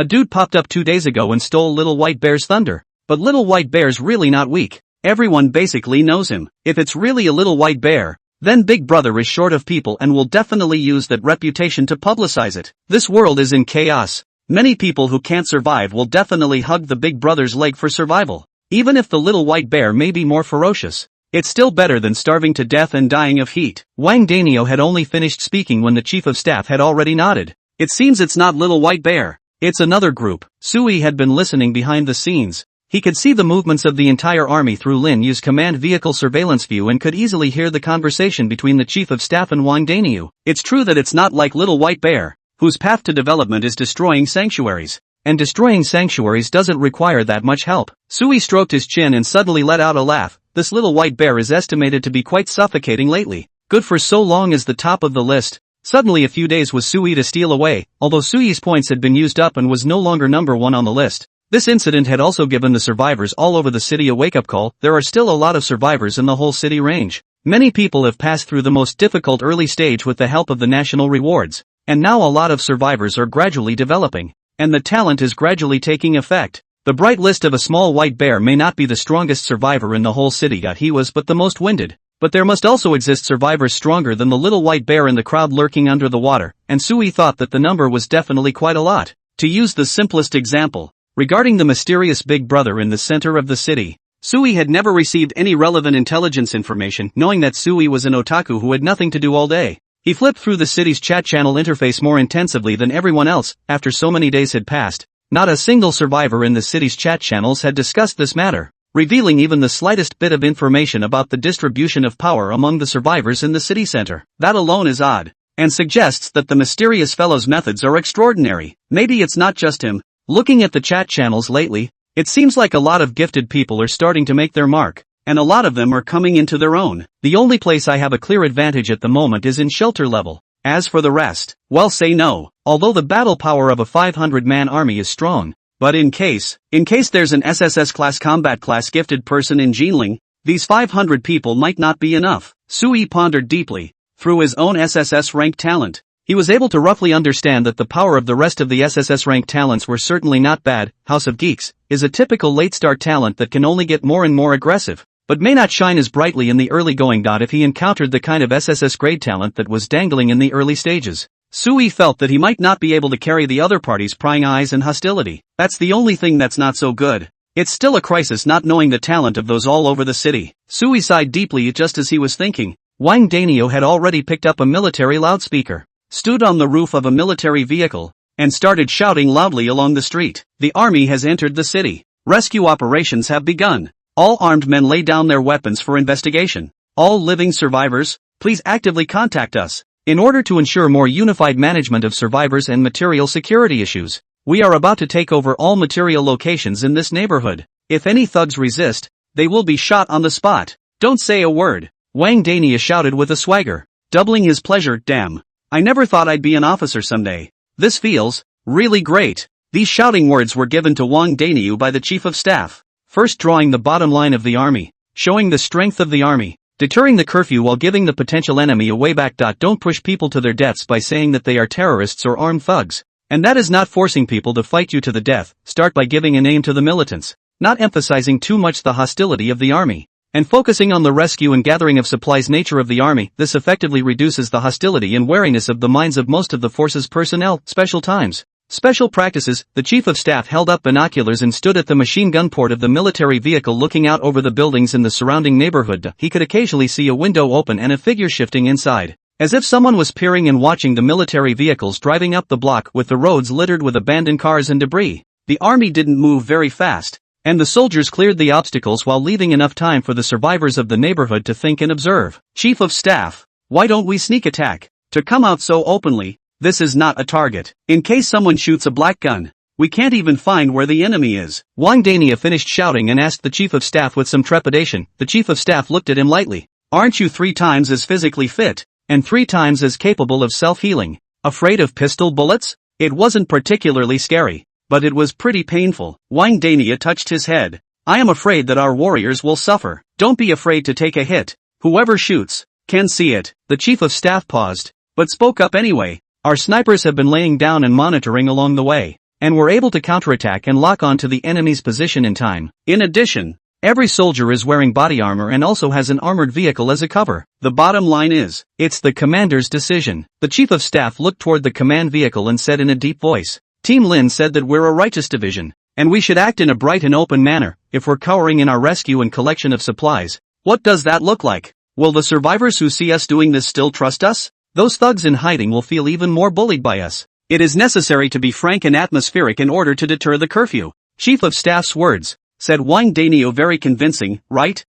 A dude popped up 2 days ago and stole Little White Bear's thunder. But Little White Bear's really not weak. Everyone basically knows him. If it's really a little white bear, then Big Brother is short of people and will definitely use that reputation to publicize it. This world is in chaos. Many people who can't survive will definitely hug the Big Brother's leg for survival. Even if the little white bear may be more ferocious, it's still better than starving to death and dying of heat." Wang Daniu had only finished speaking when the chief of staff had already nodded. "It seems it's not Little White Bear. It's another group." Sui had been listening behind the scenes. He could see the movements of the entire army through Lin Yu's command vehicle surveillance view and could easily hear the conversation between the chief of staff and Wang Daniu. It's true that it's not like Little White Bear, whose path to development is destroying sanctuaries. And destroying sanctuaries doesn't require that much help. Sui stroked his chin and suddenly let out a laugh. "This little white bear is estimated to be quite suffocating lately. Good for so long as the top of the list." Suddenly a few days was Sui to steal away, although Sui's points had been used up and was no longer number 1 on the list. This incident had also given the survivors all over the city a wake-up call. There are still a lot of survivors in the whole city range. Many people have passed through the most difficult early stage with the help of the national rewards, and now a lot of survivors are gradually developing, and the talent is gradually taking effect. The bright list of a small white bear may not be the strongest survivor in the whole city. He was but the most winded. But there must also exist survivors stronger than the little white bear in the crowd lurking under the water, and Sui thought that the number was definitely quite a lot. To use the simplest example, regarding the mysterious big brother in the center of the city, Sui had never received any relevant intelligence information, knowing that Sui was an otaku who had nothing to do all day. He flipped through the city's chat channel interface more intensively than everyone else. After so many days had passed, not a single survivor in the city's chat channels had discussed this matter, revealing even the slightest bit of information about the distribution of power among the survivors in the city center. That alone is odd, and suggests that the mysterious fellow's methods are extraordinary. Maybe it's not just him. Looking at the chat channels lately, it seems like a lot of gifted people are starting to make their mark, and a lot of them are coming into their own. The only place I have a clear advantage at the moment is in shelter level. As for the rest, well, say no. Although the battle power of a 500-man army is strong, but in case there's an SSS class combat class gifted person in Jinling, these 500 people might not be enough. Sui pondered deeply. Through his own SSS rank talent, he was able to roughly understand that the power of the rest of the SSS rank talents were certainly not bad. House of Geeks is a typical late start talent that can only get more and more aggressive, but may not shine as brightly in the early going. If he encountered the kind of SSS grade talent that was dangling in the early stages, Sui felt that he might not be able to carry the other party's prying eyes and hostility. That's the only thing that's not so good. It's still a crisis not knowing the talent of those all over the city. Sui sighed deeply just as he was thinking. Wang Daniu had already picked up a military loudspeaker, stood on the roof of a military vehicle, and started shouting loudly along the street. "The army has entered the city. Rescue operations have begun. All armed men lay down their weapons for investigation. All living survivors, please actively contact us. In order to ensure more unified management of survivors and material security issues, we are about to take over all material locations in this neighborhood. If any thugs resist, they will be shot on the spot. Don't say a word." Wang Daniu shouted with a swagger, doubling his pleasure. "Damn. I never thought I'd be an officer someday. This feels really great." These shouting words were given to Wang Daniu by the chief of staff, first drawing the bottom line of the army, showing the strength of the army, deterring the curfew while giving the potential enemy a way back. Don't push people to their deaths by saying that they are terrorists or armed thugs. And that is not forcing people to fight you to the death. Start by giving a name to the militants, not emphasizing too much the hostility of the army, and focusing on the rescue and gathering of supplies nature of the army. This effectively reduces the hostility and wariness of the minds of most of the force's personnel. Special times, special practices. The chief of staff held up binoculars and stood at the machine gun port of the military vehicle looking out over the buildings in the surrounding neighborhood. He could occasionally see a window open and a figure shifting inside, as if someone was peering and watching the military vehicles driving up the block with the roads littered with abandoned cars and debris. The army didn't move very fast, and the soldiers cleared the obstacles while leaving enough time for the survivors of the neighborhood to think and observe. "Chief of staff, Why don't we sneak attack? To come out so openly, this is not a target. In case someone shoots a black gun, we can't even find where the enemy is. Wang Dania finished shouting and asked the chief of staff with some trepidation. The chief of staff looked at him lightly. Aren't you 3 times as physically fit, and 3 times as capable of self-healing? Afraid of pistol bullets? It wasn't particularly scary, but it was pretty painful. Wang Dania touched his head. I am afraid that our warriors will suffer. Don't be afraid to take a hit. Whoever shoots can see it. The chief of staff paused, but spoke up anyway. Our snipers have been laying down and monitoring along the way, and were able to counterattack and lock on to the enemy's position in time. In addition, every soldier is wearing body armor and also has an armored vehicle as a cover. The bottom line is, it's the commander's decision. The chief of staff looked toward the command vehicle and said in a deep voice, Team Lin said that we're a righteous division, and we should act in a bright and open manner. If we're cowering in our rescue and collection of supplies, what does that look like? Will the survivors who see us doing this still trust us? Those thugs in hiding will feel even more bullied by us. It is necessary to be frank and atmospheric in order to deter the curfew. Chief of Staff's words, said Wang Danio, very convincing. Right.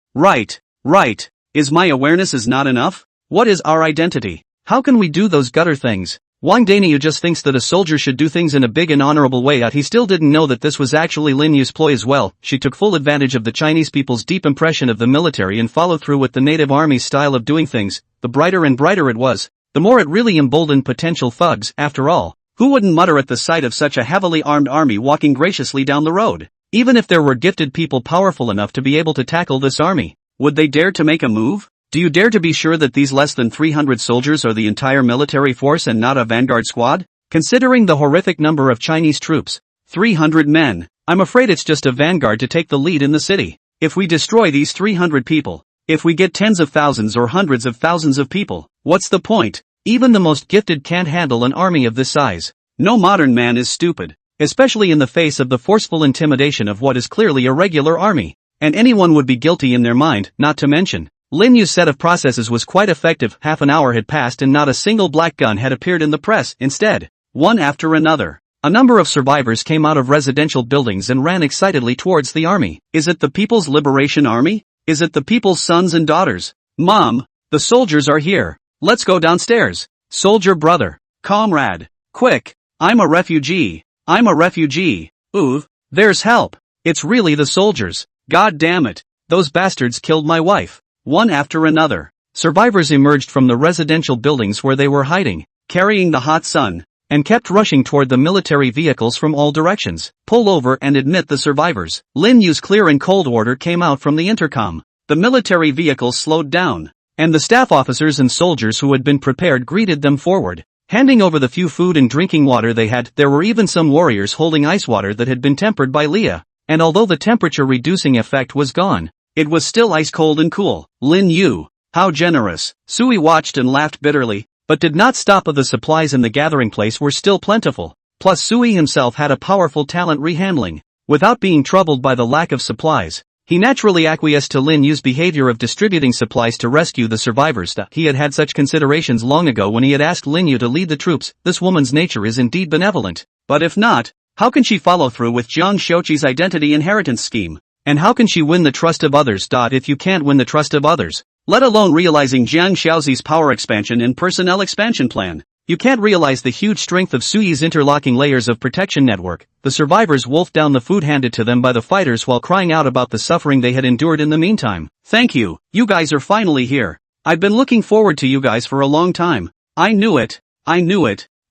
Is my awareness is not enough? What is our identity? How can we do those gutter things? Wang Danio just thinks that a soldier should do things in a big and honorable way. He still didn't know that this was actually Lin Yu's ploy as well. She took full advantage of the Chinese people's deep impression of the military and followed through with the native army's style of doing things. The brighter and brighter it was, the more it really emboldened potential thugs. After all, who wouldn't mutter at the sight of such a heavily armed army walking graciously down the road? Even if there were gifted people powerful enough to be able to tackle this army, would they dare to make a move? Do you dare to be sure that these less than 300 soldiers are the entire military force and not a vanguard squad? Considering the horrific number of Chinese troops, 300 men, I'm afraid it's just a vanguard to take the lead in the city. If we destroy these 300 people, if we get tens of thousands or hundreds of thousands of people, what's the point? Even the most gifted can't handle an army of this size. No modern man is stupid, especially in the face of the forceful intimidation of what is clearly a regular army. And anyone would be guilty in their mind, not to mention, Lin Yu's set of processes was quite effective. Half an hour had passed and not a single black gun had appeared in the press. Instead, one after another, a number of survivors came out of residential buildings and ran excitedly towards the army. Is it the People's Liberation Army? Is it the people's sons and daughters? Mom, the soldiers are here. Let's go downstairs. Soldier brother, comrade, quick, I'm a refugee. Ooh, there's help. It's really the soldiers. God damn it. Those bastards killed my wife. One after another, survivors emerged from the residential buildings where they were hiding, carrying the hot sun, and kept rushing toward the military vehicles from all directions. Pull over and admit the survivors. Lin Yu's clear and cold order came out from the intercom. The military vehicles slowed down, and the staff officers and soldiers who had been prepared greeted them forward, handing over the few food and drinking water they had. There were even some warriors holding ice water that had been tempered by Leah, and although the temperature-reducing effect was gone, it was still ice cold and cool. Lin Yu, how generous. Sui watched and laughed bitterly, but did not stop. The supplies in the gathering place were still plentiful, plus Sui himself had a powerful talent rehandling. Without being troubled by the lack of supplies, he naturally acquiesced to Lin Yu's behavior of distributing supplies to rescue the survivors. He had had such considerations long ago when he had asked Lin Yu to lead the troops. This woman's nature is indeed benevolent, but if not, how can she follow through with Jiang Xiuqi's identity inheritance scheme? And how can she win the trust of others? If you can't win the trust of others, let alone realizing Jiang Xiaozi's power expansion and personnel expansion plan, you can't realize the huge strength of Sui's interlocking layers of protection network. The survivors wolfed down the food handed to them by the fighters while crying out about the suffering they had endured in the meantime. Thank you, you guys are finally here. I've been looking forward to you guys for a long time. I knew it.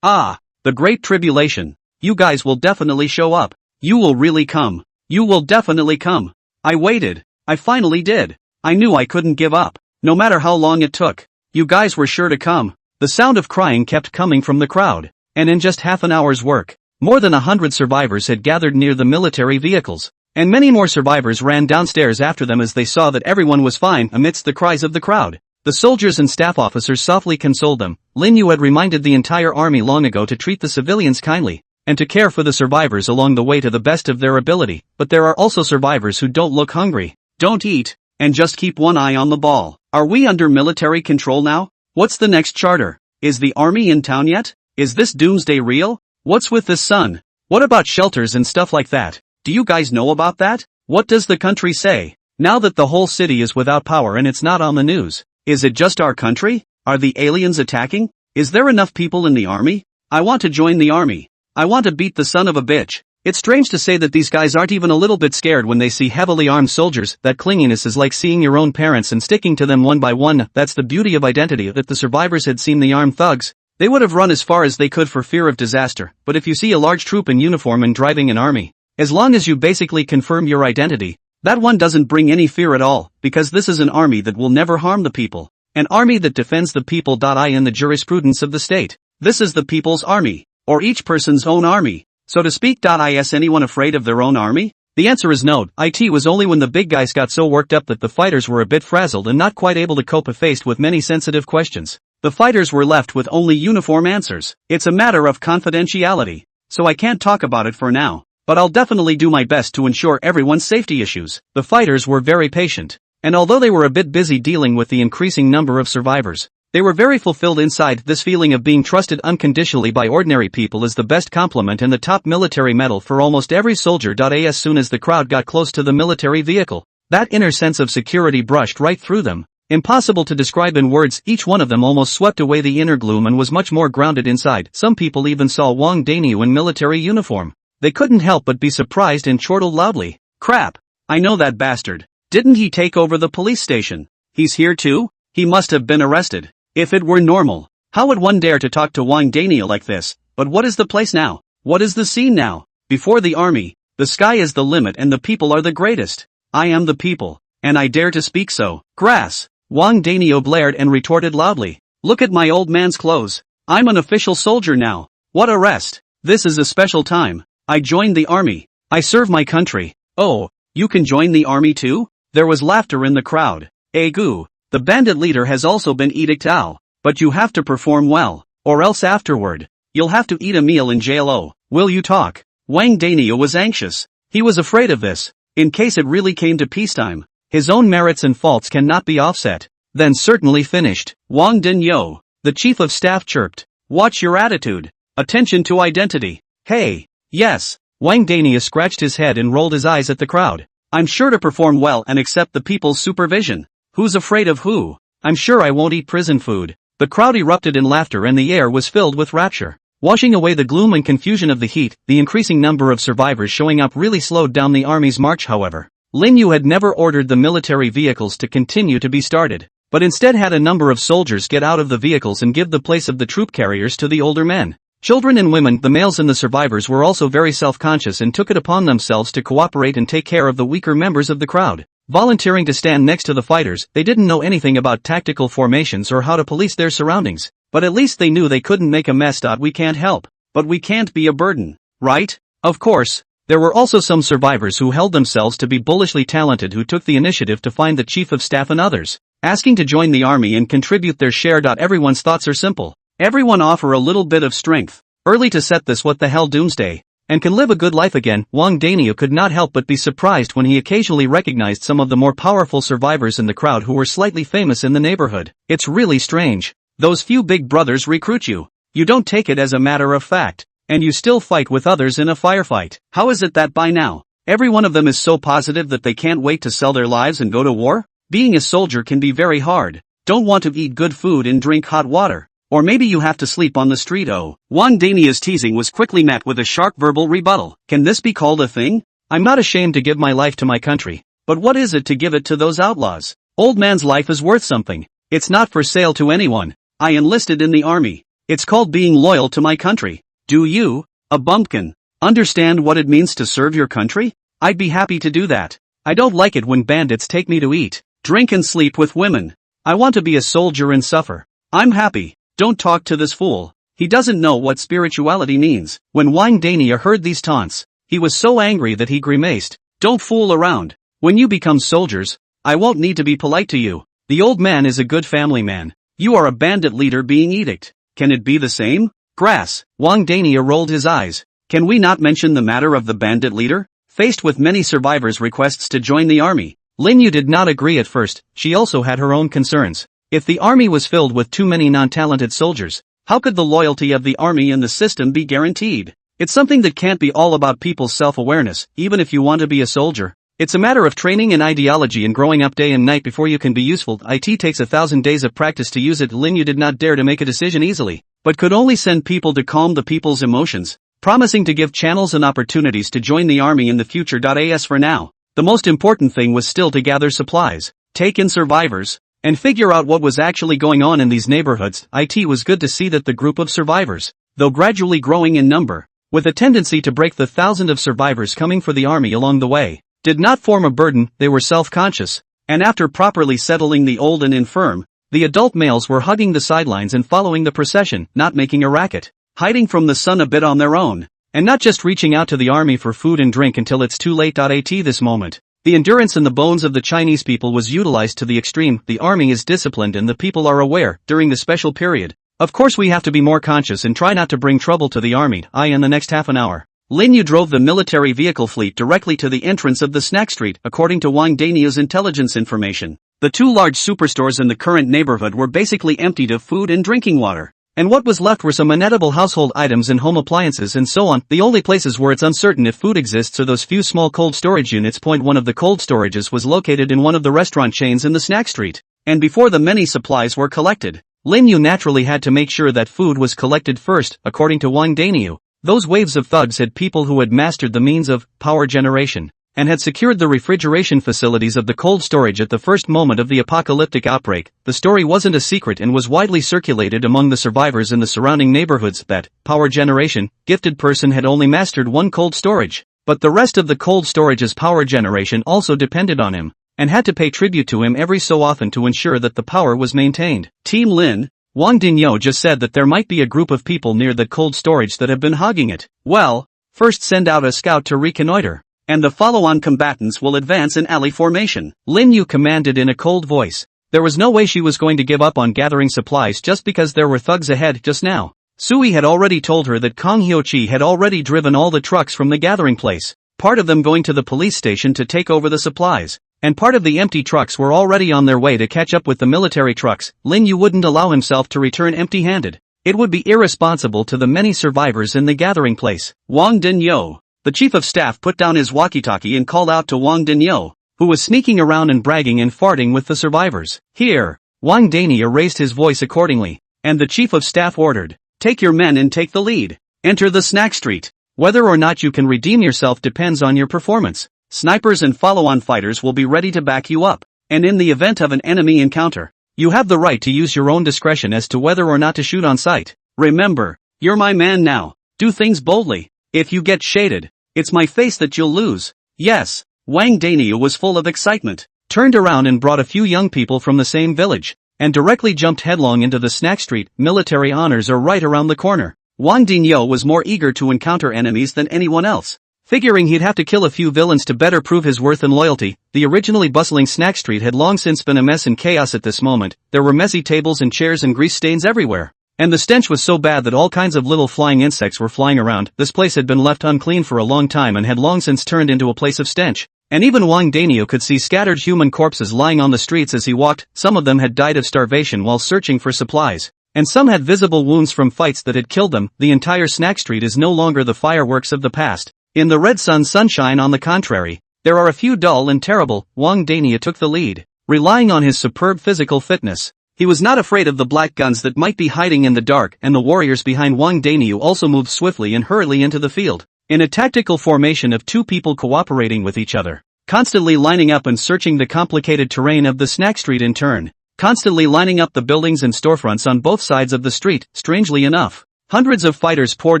Ah, the great tribulation. You guys will definitely show up. You will really come. You will definitely come. I waited. I finally did. I knew I couldn't give up. No matter how long it took. You guys were sure to come. The sound of crying kept coming from the crowd, and in just half an hour's work, more than 100 survivors had gathered near the military vehicles, and many more survivors ran downstairs after them as they saw that everyone was fine amidst the cries of the crowd. The soldiers and staff officers softly consoled them. Lin Yu had reminded the entire army long ago to treat the civilians kindly, and to care for the survivors along the way to the best of their ability. But there are also survivors who don't look hungry, don't eat, and just keep one eye on the ball. Are we under military control now? What's the next charter? Is the army in town yet? Is this doomsday real? What's with this sun? What about shelters and stuff like that? Do you guys know about that? What does the country say? Now that the whole city is without power and it's not on the news, is it just our country? Are the aliens attacking? Is there enough people in the army? I want to join the army. I want to beat the son of a bitch. It's strange to say that these guys aren't even a little bit scared when they see heavily armed soldiers. That clinginess is like seeing your own parents and sticking to them one by one. That's the beauty of identity. If the survivors had seen the armed thugs, they would have run as far as they could for fear of disaster. But if you see a large troop in uniform and driving an army, as long as you basically confirm your identity, that one doesn't bring any fear at all, because this is an army that will never harm the people. An army that defends the people. I in the jurisprudence of the state. This is the people's army, or each person's own army, so to speak. Is anyone afraid of their own army? The answer is no. It was only when the big guys got so worked up that the fighters were a bit frazzled and not quite able to cope faced with many sensitive questions. The fighters were left with only uniform answers. It's a matter of confidentiality, so I can't talk about it for now, but I'll definitely do my best to ensure everyone's safety issues. The fighters were very patient, and although they were a bit busy dealing with the increasing number of survivors, they were very fulfilled inside. This feeling of being trusted unconditionally by ordinary people is the best compliment and the top military medal for almost every soldier. As soon as the crowd got close to the military vehicle, that inner sense of security brushed right through them. Impossible to describe in words. Each one of them almost swept away the inner gloom and was much more grounded inside. Some people even saw Wang Daniu in military uniform. They couldn't help but be surprised and chortled loudly. Crap! I know that bastard. Didn't he take over the police station? He's here too? He must have been arrested. If it were normal, how would one dare to talk to Wang Daniel like this? But what is the place now? What is the scene now? Before the army, the sky is the limit and the people are the greatest. I am the people, and I dare to speak so. Grass! Wang Daniel blared and retorted loudly. Look at my old man's clothes. I'm an official soldier now. What a rest! This is a special time. I joined the army. I serve my country. Oh, you can join the army too? There was laughter in the crowd. Egu. The bandit leader has also been edicted out, but you have to perform well, or else afterward, you'll have to eat a meal in jail. Oh, will you talk? Wang Daniel was anxious. He was afraid of this. In case it really came to peacetime, his own merits and faults cannot be offset. Then certainly finished. Wang Daniel, the chief of staff chirped. Watch your attitude. Attention to identity. Hey, yes. Wang Daniel scratched his head and rolled his eyes at the crowd. I'm sure to perform well and accept the people's supervision. Who's afraid of who? I'm sure I won't eat prison food. The crowd erupted in laughter and the air was filled with rapture. Washing away the gloom and confusion of the heat, the increasing number of survivors showing up really slowed down the army's march. However, Lin Yu had never ordered the military vehicles to continue to be started, but instead had a number of soldiers get out of the vehicles and give the place of the troop carriers to the older men. Children and women, the males and the survivors were also very self-conscious and took it upon themselves to cooperate and take care of the weaker members of the crowd. Volunteering to stand next to the fighters, they didn't know anything about tactical formations or how to police their surroundings, but at least they knew they couldn't make a mess. We can't help, but we can't be a burden, right? Of course. There were also some survivors who held themselves to be bullishly talented who took the initiative to find the chief of staff and others, asking to join the army and contribute their share. Everyone's thoughts are simple. Everyone offer a little bit of strength, early to set this what the hell doomsday, and can live a good life again. Wang Daniel could not help but be surprised when he occasionally recognized some of the more powerful survivors in the crowd who were slightly famous in the neighborhood. It's really strange. Those few big brothers recruit you. You don't take it as a matter of fact, and you still fight with others in a firefight. How is it that by now, every one of them is so positive that they can't wait to sell their lives and go to war? Being a soldier can be very hard. Don't want to eat good food and drink hot water. Or maybe you have to sleep on the street. Oh, Wang Daniel's teasing was quickly met with a sharp verbal rebuttal. Can this be called a thing? I'm not ashamed to give my life to my country, but what is it to give it to those outlaws? Old man's life is worth something. It's not for sale to anyone. I enlisted in the army. It's called being loyal to my country. Do you, a bumpkin, understand what it means to serve your country? I'd be happy to do that. I don't like it when bandits take me to eat, drink and sleep with women. I want to be a soldier and suffer. I'm happy. Don't talk to this fool. He doesn't know what spirituality means. When Wang Daniel heard these taunts, he was so angry that he grimaced. Don't fool around. When you become soldiers, I won't need to be polite to you. The old man is a good family man. You are a bandit leader being edicted. Can it be the same? Grass. Wang Daniel rolled his eyes. Can we not mention the matter of the bandit leader? Faced with many survivors' requests to join the army, Lin Yu did not agree at first. She also had her own concerns. If the army was filled with too many non-talented soldiers, how could the loyalty of the army and the system be guaranteed? It's something that can't be all about people's self-awareness. Even if you want to be a soldier, It's a matter of training and ideology and growing up day and night before you can be useful. It takes 1,000 days of practice to use it. Lin Yu did not dare to make a decision easily, but could only send people to calm the people's emotions, promising to give channels and opportunities to join the army in the future. As for now, the most important thing was still to gather supplies, take in survivors, and figure out what was actually going on in these neighborhoods. It was good to see that the group of survivors, though gradually growing in number, with a tendency to break the thousand of survivors coming for the army along the way, did not form a burden. They were self-conscious, and after properly settling the old and infirm, the adult males were hugging the sidelines and following the procession, not making a racket, hiding from the sun a bit on their own, and not just reaching out to the army for food and drink until it's too late. This moment, the endurance in the bones of the Chinese people was utilized to the extreme. The army is disciplined and the people are aware. During the special period, of course we have to be more conscious and try not to bring trouble to the army. In the next half an hour, Lin Yu drove the military vehicle fleet directly to the entrance of the snack street. According to Wang Daniu's intelligence information, the two large superstores in the current neighborhood were basically emptied of food and drinking water, and what was left were some inedible household items and home appliances and so on. The only places where it's uncertain if food exists are those few small cold storage units. One of the cold storages was located in one of the restaurant chains in the snack street, and before the many supplies were collected, Lin Yu naturally had to make sure that food was collected first. According to Wang Daniu, those waves of thugs had people who had mastered the means of power generation, and had secured the refrigeration facilities of the cold storage at the first moment of the apocalyptic outbreak. The story wasn't a secret and was widely circulated among the survivors in the surrounding neighborhoods that power generation gifted person had only mastered one cold storage, but the rest of the cold storage's power generation also depended on him, and had to pay tribute to him every so often to ensure that the power was maintained. Team Lin, Wang Dinyo just said that there might be a group of people near that cold storage that have been hogging it. Well, first send out a scout to reconnoiter, and the follow-on combatants will advance in alley formation, Lin Yu commanded in a cold voice. There was no way she was going to give up on gathering supplies just because there were thugs ahead just now. Sui had already told her that Kong Hyochi had already driven all the trucks from the gathering place, part of them going to the police station to take over the supplies, and part of the empty trucks were already on their way to catch up with the military trucks. Lin Yu wouldn't allow himself to return empty-handed. It would be irresponsible to the many survivors in the gathering place. Wang Dinyo, the chief of staff, put down his walkie-talkie and called out to Wang Dinyo, who was sneaking around and bragging and farting with the survivors. Here, Wang Dania raised his voice accordingly, and the chief of staff ordered, "Take your men and take the lead. Enter the snack street. Whether or not you can redeem yourself depends on your performance. Snipers and follow-on fighters will be ready to back you up, and in the event of an enemy encounter, you have the right to use your own discretion as to whether or not to shoot on sight. Remember, you're my man now. Do things boldly. If you get shaded, it's my face that you'll lose." Yes, Wang Daniu was full of excitement, turned around and brought a few young people from the same village, and directly jumped headlong into the snack street. Military honors are right around the corner. Wang Dinyo was more eager to encounter enemies than anyone else, figuring he'd have to kill a few villains to better prove his worth and loyalty. The originally bustling snack street had long since been a mess and chaos at this moment. There were messy tables and chairs and grease stains everywhere, and the stench was so bad that all kinds of little flying insects were flying around. This place had been left unclean for a long time and had long since turned into a place of stench, and even Wang Danio could see scattered human corpses lying on the streets as he walked. Some of them had died of starvation while searching for supplies, and some had visible wounds from fights that had killed them. The entire snack street is no longer the fireworks of the past. In the red sunshine, on the contrary, there are a few dull and terrible. Wang Dania took the lead, relying on his superb physical fitness. He was not afraid of the black guns that might be hiding in the dark, and the warriors behind Wang Daniu also moved swiftly and hurriedly into the field, in a tactical formation of two people cooperating with each other, constantly lining up and searching the complicated terrain of the snack street in turn, constantly lining up the buildings and storefronts on both sides of the street. Strangely enough, hundreds of fighters poured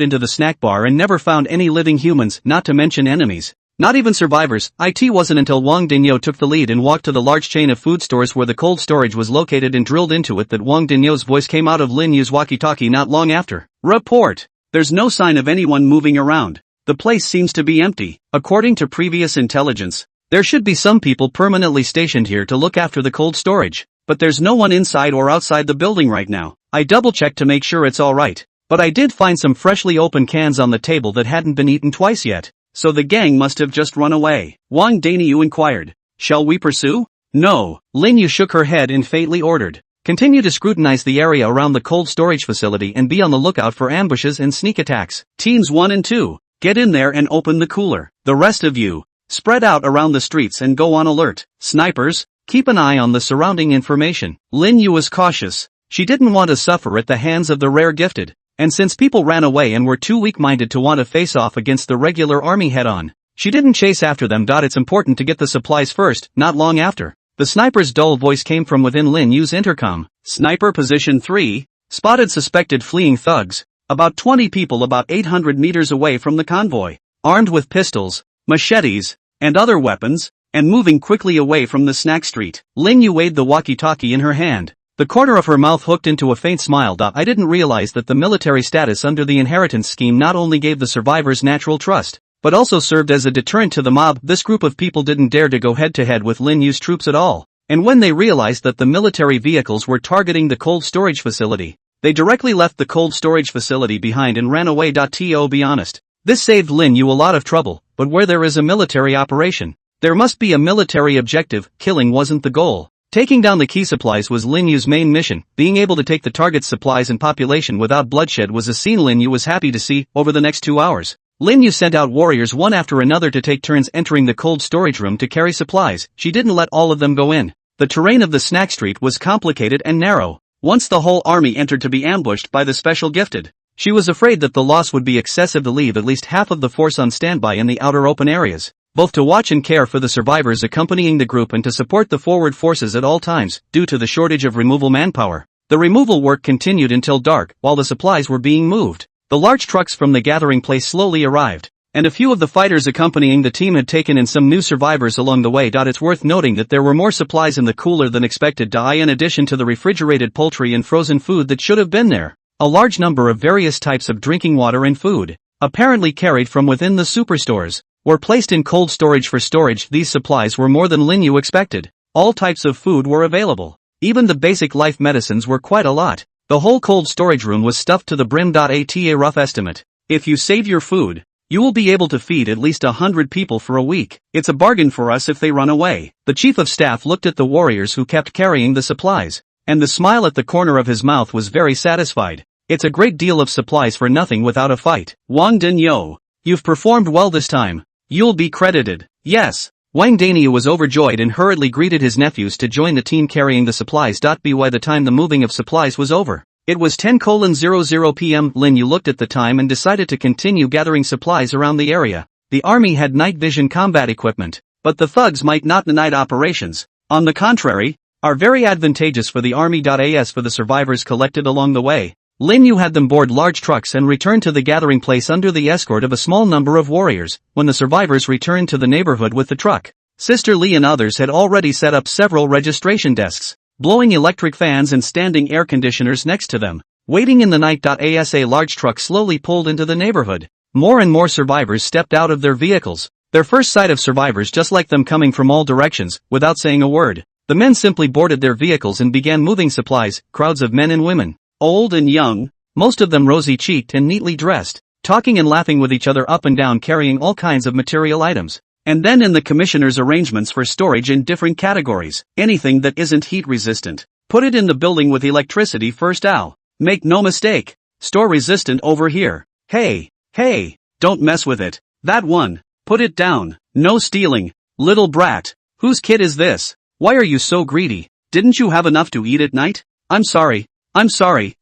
into the snack bar and never found any living humans, not to mention enemies. Not even survivors. It wasn't until Wang Dinyo took the lead and walked to the large chain of food stores where the cold storage was located and drilled into it that Wang Dinyo's voice came out of Lin Yu's walkie-talkie not long after. "Report. There's no sign of anyone moving around. The place seems to be empty. According to previous intelligence, there should be some people permanently stationed here to look after the cold storage, but there's no one inside or outside the building right now. I double-checked to make sure it's alright, but I did find some freshly opened cans on the table that hadn't been eaten twice yet. So the gang must have just run away." Wang Daniu inquired. "Shall we pursue?" "No," Lin Yu shook her head and faintly ordered. "Continue to scrutinize the area around the cold storage facility and be on the lookout for ambushes and sneak attacks. Teams 1 and 2, get in there and open the cooler. The rest of you, spread out around the streets and go on alert. Snipers, keep an eye on the surrounding information. Lin Yu was cautious. She didn't want to suffer at the hands of the rare gifted. And since people ran away and were too weak-minded to want to face off against the regular army head-on, she didn't chase after them. It's important to get the supplies first, not long after. The sniper's dull voice came from within Lin Yu's intercom. Sniper position 3, spotted suspected fleeing thugs, about 20 people about 800 meters away from the convoy, armed with pistols, machetes, and other weapons, and moving quickly away from the snack street. Lin Yu weighed the walkie-talkie in her hand. The corner of her mouth hooked into a faint smile. I didn't realize that the military status under the inheritance scheme not only gave the survivors natural trust, but also served as a deterrent to the mob. This group of people didn't dare to go head-to-head with Lin Yu's troops at all, and when they realized that the military vehicles were targeting the cold storage facility, they directly left the cold storage facility behind and ran away. To be honest, this saved Lin Yu a lot of trouble, but where there is a military operation, there must be a military objective. Killing wasn't the goal. Taking down the key supplies was Lin Yu's main mission. Being able to take the target's supplies and population without bloodshed was a scene Lin Yu was happy to see. Over the next 2 hours, Lin Yu sent out warriors one after another to take turns entering the cold storage room to carry supplies. She didn't let all of them go in. The terrain of the snack street was complicated and narrow. Once the whole army entered to be ambushed by the special gifted, she was afraid that the loss would be excessive to leave at least half of the force on standby in the outer open areas, both to watch and care for the survivors accompanying the group and to support the forward forces at all times. Due to the shortage of removal manpower, the removal work continued until dark while the supplies were being moved. The large trucks from the gathering place slowly arrived, and a few of the fighters accompanying the team had taken in some new survivors along the way. It's worth noting that there were more supplies in the cooler than expected. In addition to the refrigerated poultry and frozen food that should have been there, a large number of various types of drinking water and food, apparently carried from within the superstores, were placed in cold storage for storage. These supplies were more than Lin Yu expected. All types of food were available. Even the basic life medicines were quite a lot. The whole cold storage room was stuffed to the brim. At a rough estimate, if you save your food, you will be able to feed at least 100 people for a week. It's a bargain for us if they run away. The chief of staff looked at the warriors who kept carrying the supplies, and the smile at the corner of his mouth was very satisfied. It's a great deal of supplies for nothing without a fight. Wang Dinyo, you've performed well this time. You'll be credited. Yes. Wang Danyu was overjoyed and hurriedly greeted his nephews to join the team carrying the supplies. By the time the moving of supplies was over, it was 10:00 p.m. Lin Yu looked at the time and decided to continue gathering supplies around the area. The army had night vision combat equipment, but the thugs might not. The night operations, on the contrary, are very advantageous for the army. As for the survivors collected along the way, Lin Yu had them board large trucks and return to the gathering place under the escort of a small number of warriors. When the survivors returned to the neighborhood with the truck, Sister Li and others had already set up several registration desks, blowing electric fans and standing air conditioners next to them, waiting in the night. As a large truck slowly pulled into the neighborhood, more and more survivors stepped out of their vehicles, their first sight of survivors just like them coming from all directions. Without saying a word, the men simply boarded their vehicles and began moving supplies. Crowds of men and women, old and young, most of them rosy-cheeked and neatly dressed, talking and laughing with each other up and down, carrying all kinds of material items. And then in the commissioner's arrangements for storage in different categories, anything that isn't heat resistant, put it in the building with electricity first. Make no mistake, store resistant over here. Hey, don't mess with it. That one, put it down. No stealing, little brat. Whose kid is this? Why are you so greedy? Didn't you have enough to eat at night? I'm sorry,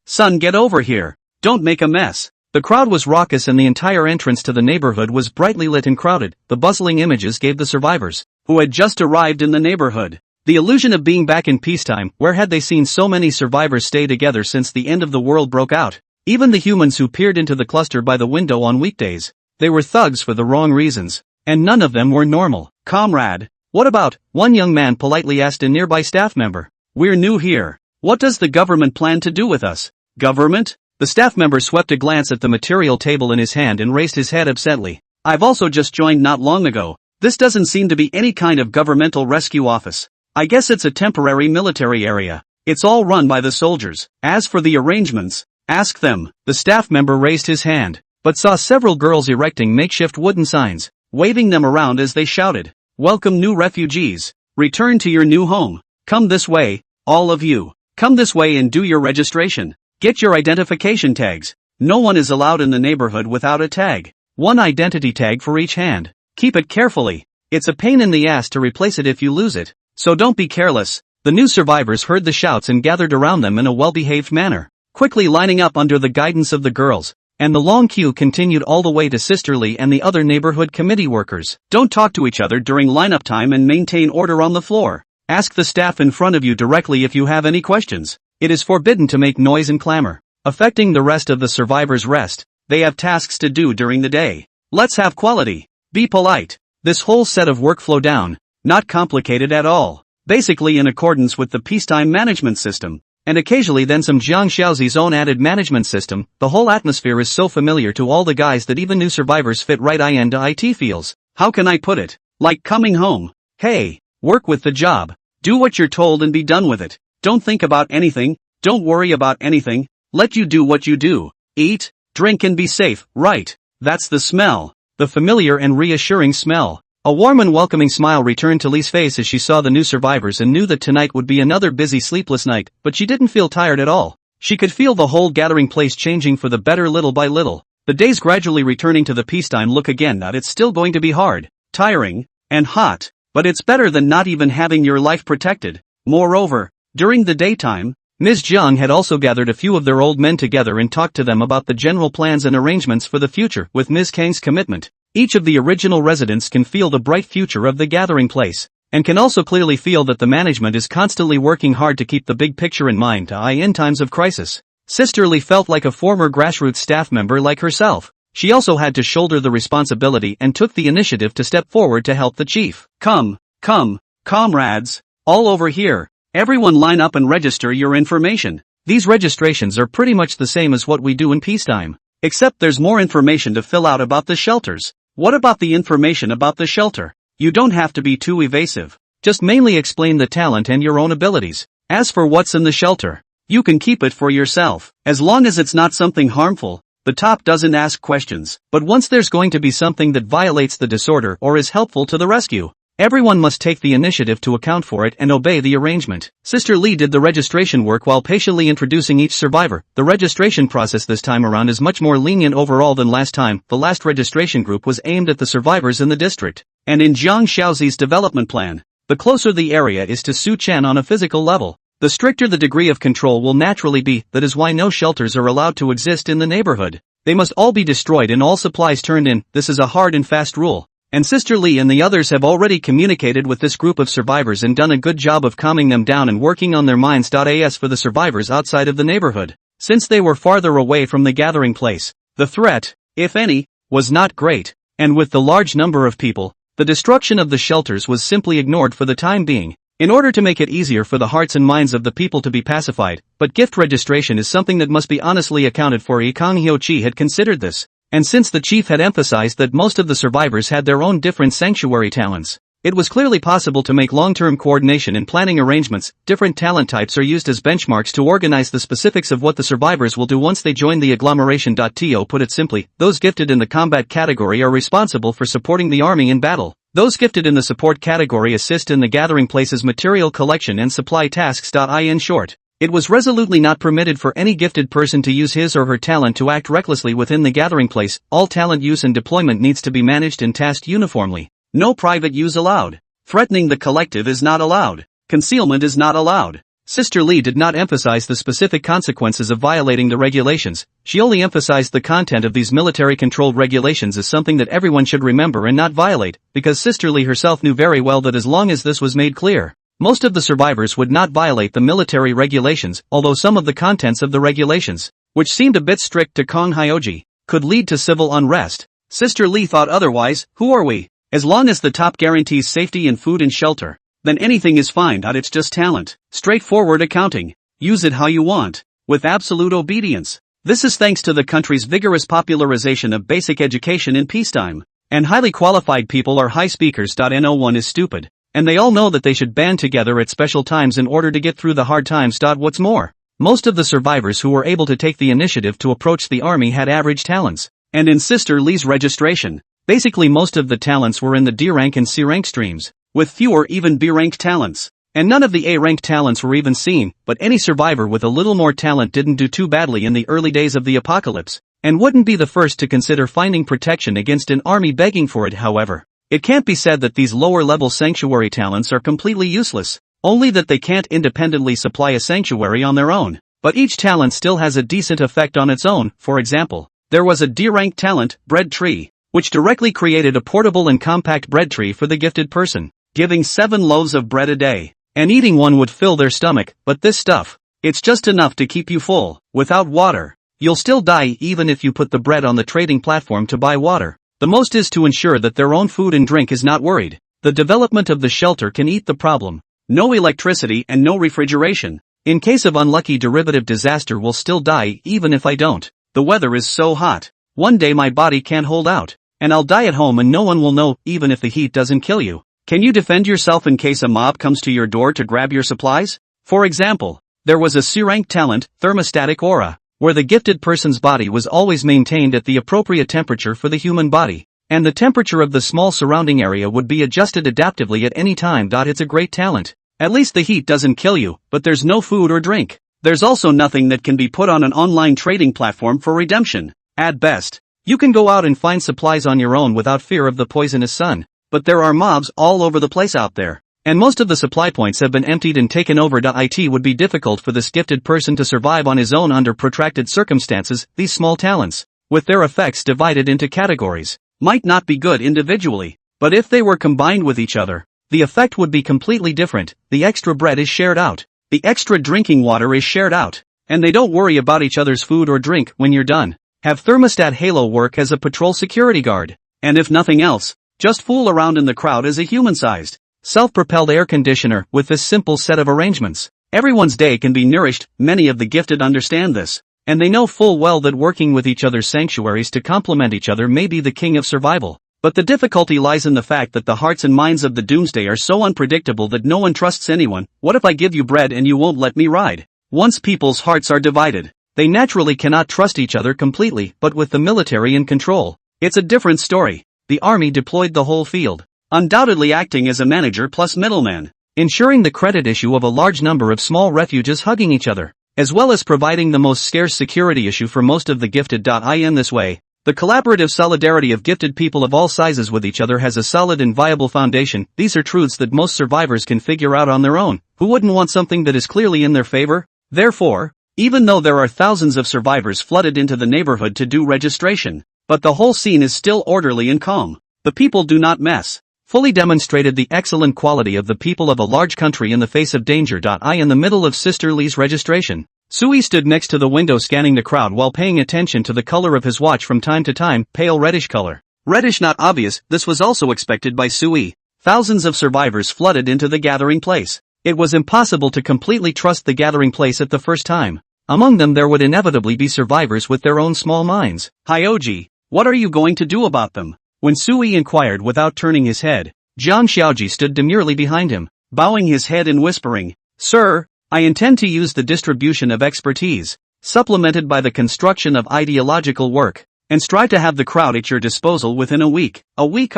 son, get over here. Don't make a mess. The crowd was raucous and the entire entrance to the neighborhood was brightly lit and crowded. The bustling images gave the survivors, who had just arrived in the neighborhood, the illusion of being back in peacetime. Where had they seen so many survivors stay together since the end of the world broke out? Even the humans who peered into the cluster by the window on weekdays, they were thugs for the wrong reasons, and none of them were normal. Comrade, what about? One young man politely asked a nearby staff member. We're new here. What does the government plan to do with us? Government? The staff member swept a glance at the material table in his hand and raised his head upsetly. I've also just joined not long ago. This doesn't seem to be any kind of governmental rescue office. I guess it's a temporary military area. It's all run by the soldiers. As for the arrangements, ask them. The staff member raised his hand, but saw several girls erecting makeshift wooden signs, waving them around as they shouted, "Welcome new refugees. Return to your new home. Come this way, all of you. Come this way and do your registration. Get your identification tags. No one is allowed in the neighborhood without a tag. One identity tag for each hand. Keep it carefully. It's a pain in the ass to replace it if you lose it, so don't be careless. The new survivors heard the shouts and gathered around them in a well-behaved manner, quickly lining up under the guidance of the girls, and the long queue continued all the way to Sister Lee and the other neighborhood committee workers. Don't talk to each other during lineup time and maintain order on the floor. Ask the staff in front of you directly if you have any questions. It is forbidden to make noise and clamor, affecting the rest of the survivors' rest. They have tasks to do during the day. Let's have quality. Be polite. This whole set of workflow down, not complicated at all. Basically in accordance with the peacetime management system, and occasionally then some Jiang Xiaozi's own added management system. The whole atmosphere is so familiar to all the guys that even new survivors fit right into IT feels. How can I put it? Like coming home. Hey, work with the job. Do what you're told and be done with it. Don't think about anything. Don't worry about anything. Let you do what you do. Eat, drink and be safe, right? That's the smell. The familiar and reassuring smell. A warm and welcoming smile returned to Lee's face as she saw the new survivors and knew that tonight would be another busy sleepless night, but she didn't feel tired at all. She could feel the whole gathering place changing for the better little by little. The days gradually returning to the peacetime look again. Now it's still going to be hard, tiring, and hot, but it's better than not even having your life protected. Moreover, during the daytime, Ms. Jiang had also gathered a few of their old men together and talked to them about the general plans and arrangements for the future. With Ms. Kang's commitment, each of the original residents can feel the bright future of the gathering place, and can also clearly feel that the management is constantly working hard to keep the big picture in mind in times of crisis. Sister Lee felt like a former grassroots staff member like herself. She also had to shoulder the responsibility and took the initiative to step forward to help the chief. Come, comrades, all over here. Everyone line up and register your information. These registrations are pretty much the same as what we do in peacetime, except there's more information to fill out about the shelters. What about the information about the shelter? You don't have to be too evasive. Just mainly explain the talent and your own abilities. As for what's in the shelter, you can keep it for yourself. As long as it's not something harmful, the top doesn't ask questions. But once there's going to be something that violates the disorder or is helpful to the rescue, everyone must take the initiative to account for it and obey the arrangement. Sister Lee did the registration work while patiently introducing each survivor. The registration process this time around is much more lenient overall than last time. The last registration group was aimed at the survivors in the district, and in Jiang Xiaozi's development plan, the closer the area is to Su Chen on a physical level, the stricter the degree of control will naturally be. That is why no shelters are allowed to exist in the neighborhood. They must all be destroyed and all supplies turned in. This is a hard and fast rule. And Sister Lee and the others have already communicated with this group of survivors and done a good job of calming them down and working on their minds. As for the survivors outside of the neighborhood, since they were farther away from the gathering place, the threat, if any, was not great, and with the large number of people, the destruction of the shelters was simply ignored for the time being, in order to make it easier for the hearts and minds of the people to be pacified. But gift registration is something that must be honestly accounted for. Kang Hyo-chi had considered this. And since the chief had emphasized that most of the survivors had their own different sanctuary talents, it was clearly possible to make long-term coordination and planning arrangements. Different talent types are used as benchmarks to organize the specifics of what the survivors will do once they join the agglomeration. To put it simply, those gifted in the combat category are responsible for supporting the army in battle. Those gifted in the support category assist in the gathering place's material collection and supply tasks. In short, it was resolutely not permitted for any gifted person to use his or her talent to act recklessly within the gathering place. All talent use and deployment needs to be managed and tasked uniformly. No private use allowed. Threatening the collective is not allowed. Concealment is not allowed. Sister Lee did not emphasize the specific consequences of violating the regulations. She only emphasized the content of these military-controlled regulations as something that everyone should remember and not violate, because Sister Lee herself knew very well that as long as this was made clear, most of the survivors would not violate the military regulations. Although some of the contents of the regulations, which seemed a bit strict to Kang Hyoji, could lead to civil unrest, Sister Lee thought otherwise. Who are we? As long as the top guarantees safety and food and shelter, then anything is fine. It's just talent. Straightforward accounting. Use it how you want, with absolute obedience. This is thanks to the country's vigorous popularization of basic education in peacetime. And highly qualified people are high speakers. No one is stupid. And they all know that they should band together at special times in order to get through the hard times. What's more, most of the survivors who were able to take the initiative to approach the army had average talents. And in Sister Lee's registration, basically most of the talents were in the D rank and C rank streams, with fewer even B rank talents. And none of the A rank talents were even seen. But any survivor with a little more talent didn't do too badly in the early days of the apocalypse, and wouldn't be the first to consider finding protection against an army begging for it. However, It can't be said that these lower-level sanctuary talents are completely useless, only that they can't independently supply a sanctuary on their own. But each talent still has a decent effect on its own. For example, there was a D-rank talent, Bread Tree, which directly created a portable and compact bread tree for the gifted person, giving 7 loaves of bread a day. And eating one would fill their stomach, but this stuff, it's just enough to keep you full. Without water, you'll still die even if you put the bread on the trading platform to buy water. The most is to ensure that their own food and drink is not worried. The development of the shelter can eat the problem. No electricity and no refrigeration. In case of unlucky derivative disaster, will still die even if I don't. The weather is so hot. One day my body can't hold out, and I'll die at home and no one will know, even if the heat doesn't kill you. Can you defend yourself in case a mob comes to your door to grab your supplies? For example, there was a C-rank talent, Thermostatic Aura, where the gifted person's body was always maintained at the appropriate temperature for the human body, and the temperature of the small surrounding area would be adjusted adaptively at any time. It's a great talent. At least the heat doesn't kill you, but there's no food or drink. There's also nothing that can be put on an online trading platform for redemption. At best, you can go out and find supplies on your own without fear of the poisonous sun. But there are mobs all over the place out there, and most of the supply points have been emptied and taken over. It would be difficult for this gifted person to survive on his own under protracted circumstances. These small talents, with their effects divided into categories, might not be good individually, but if they were combined with each other, the effect would be completely different. The extra bread is shared out, the extra drinking water is shared out, and they don't worry about each other's food or drink. When you're done, have Thermostat Halo work as a patrol security guard, and if nothing else, just fool around in the crowd as a human-sized, self-propelled air conditioner. With this simple set of arrangements, everyone's day can be nourished. Many of the gifted understand this, and they know full well that working with each other's sanctuaries to complement each other may be the king of survival. But the difficulty lies in the fact that the hearts and minds of the doomsday are so unpredictable that no one trusts anyone. What if I give you bread and you won't let me ride? Once people's hearts are divided, they naturally cannot trust each other completely. But with the military in control, it's a different story. The army deployed the whole field, undoubtedly acting as a manager plus middleman, ensuring the credit issue of a large number of small refuges hugging each other, as well as providing the most scarce security issue for most of the gifted. In this way, the collaborative solidarity of gifted people of all sizes with each other has a solid and viable foundation. These are truths that most survivors can figure out on their own. Who wouldn't want something that is clearly in their favor? Therefore, even though there are thousands of survivors flooded into the neighborhood to do registration, but the whole scene is still orderly and calm. The people do not mess. Fully demonstrated the excellent quality of the people of a large country in the face of danger. In the middle of Sister Lee's registration, Sui stood next to the window scanning the crowd while paying attention to the color of his watch from time to time, pale reddish color. Reddish, not obvious. This was also expected by Sui. Thousands of survivors flooded into the gathering place. It was impossible to completely trust the gathering place at the first time. Among them there would inevitably be survivors with their own small minds. Hyoji, what are you going to do about them? When Sui inquired without turning his head, Jiang Xiaoji stood demurely behind him, bowing his head and whispering, "Sir, I intend to use the distribution of expertise, supplemented by the construction of ideological work, and strive to have the crowd at your disposal within a week." A week?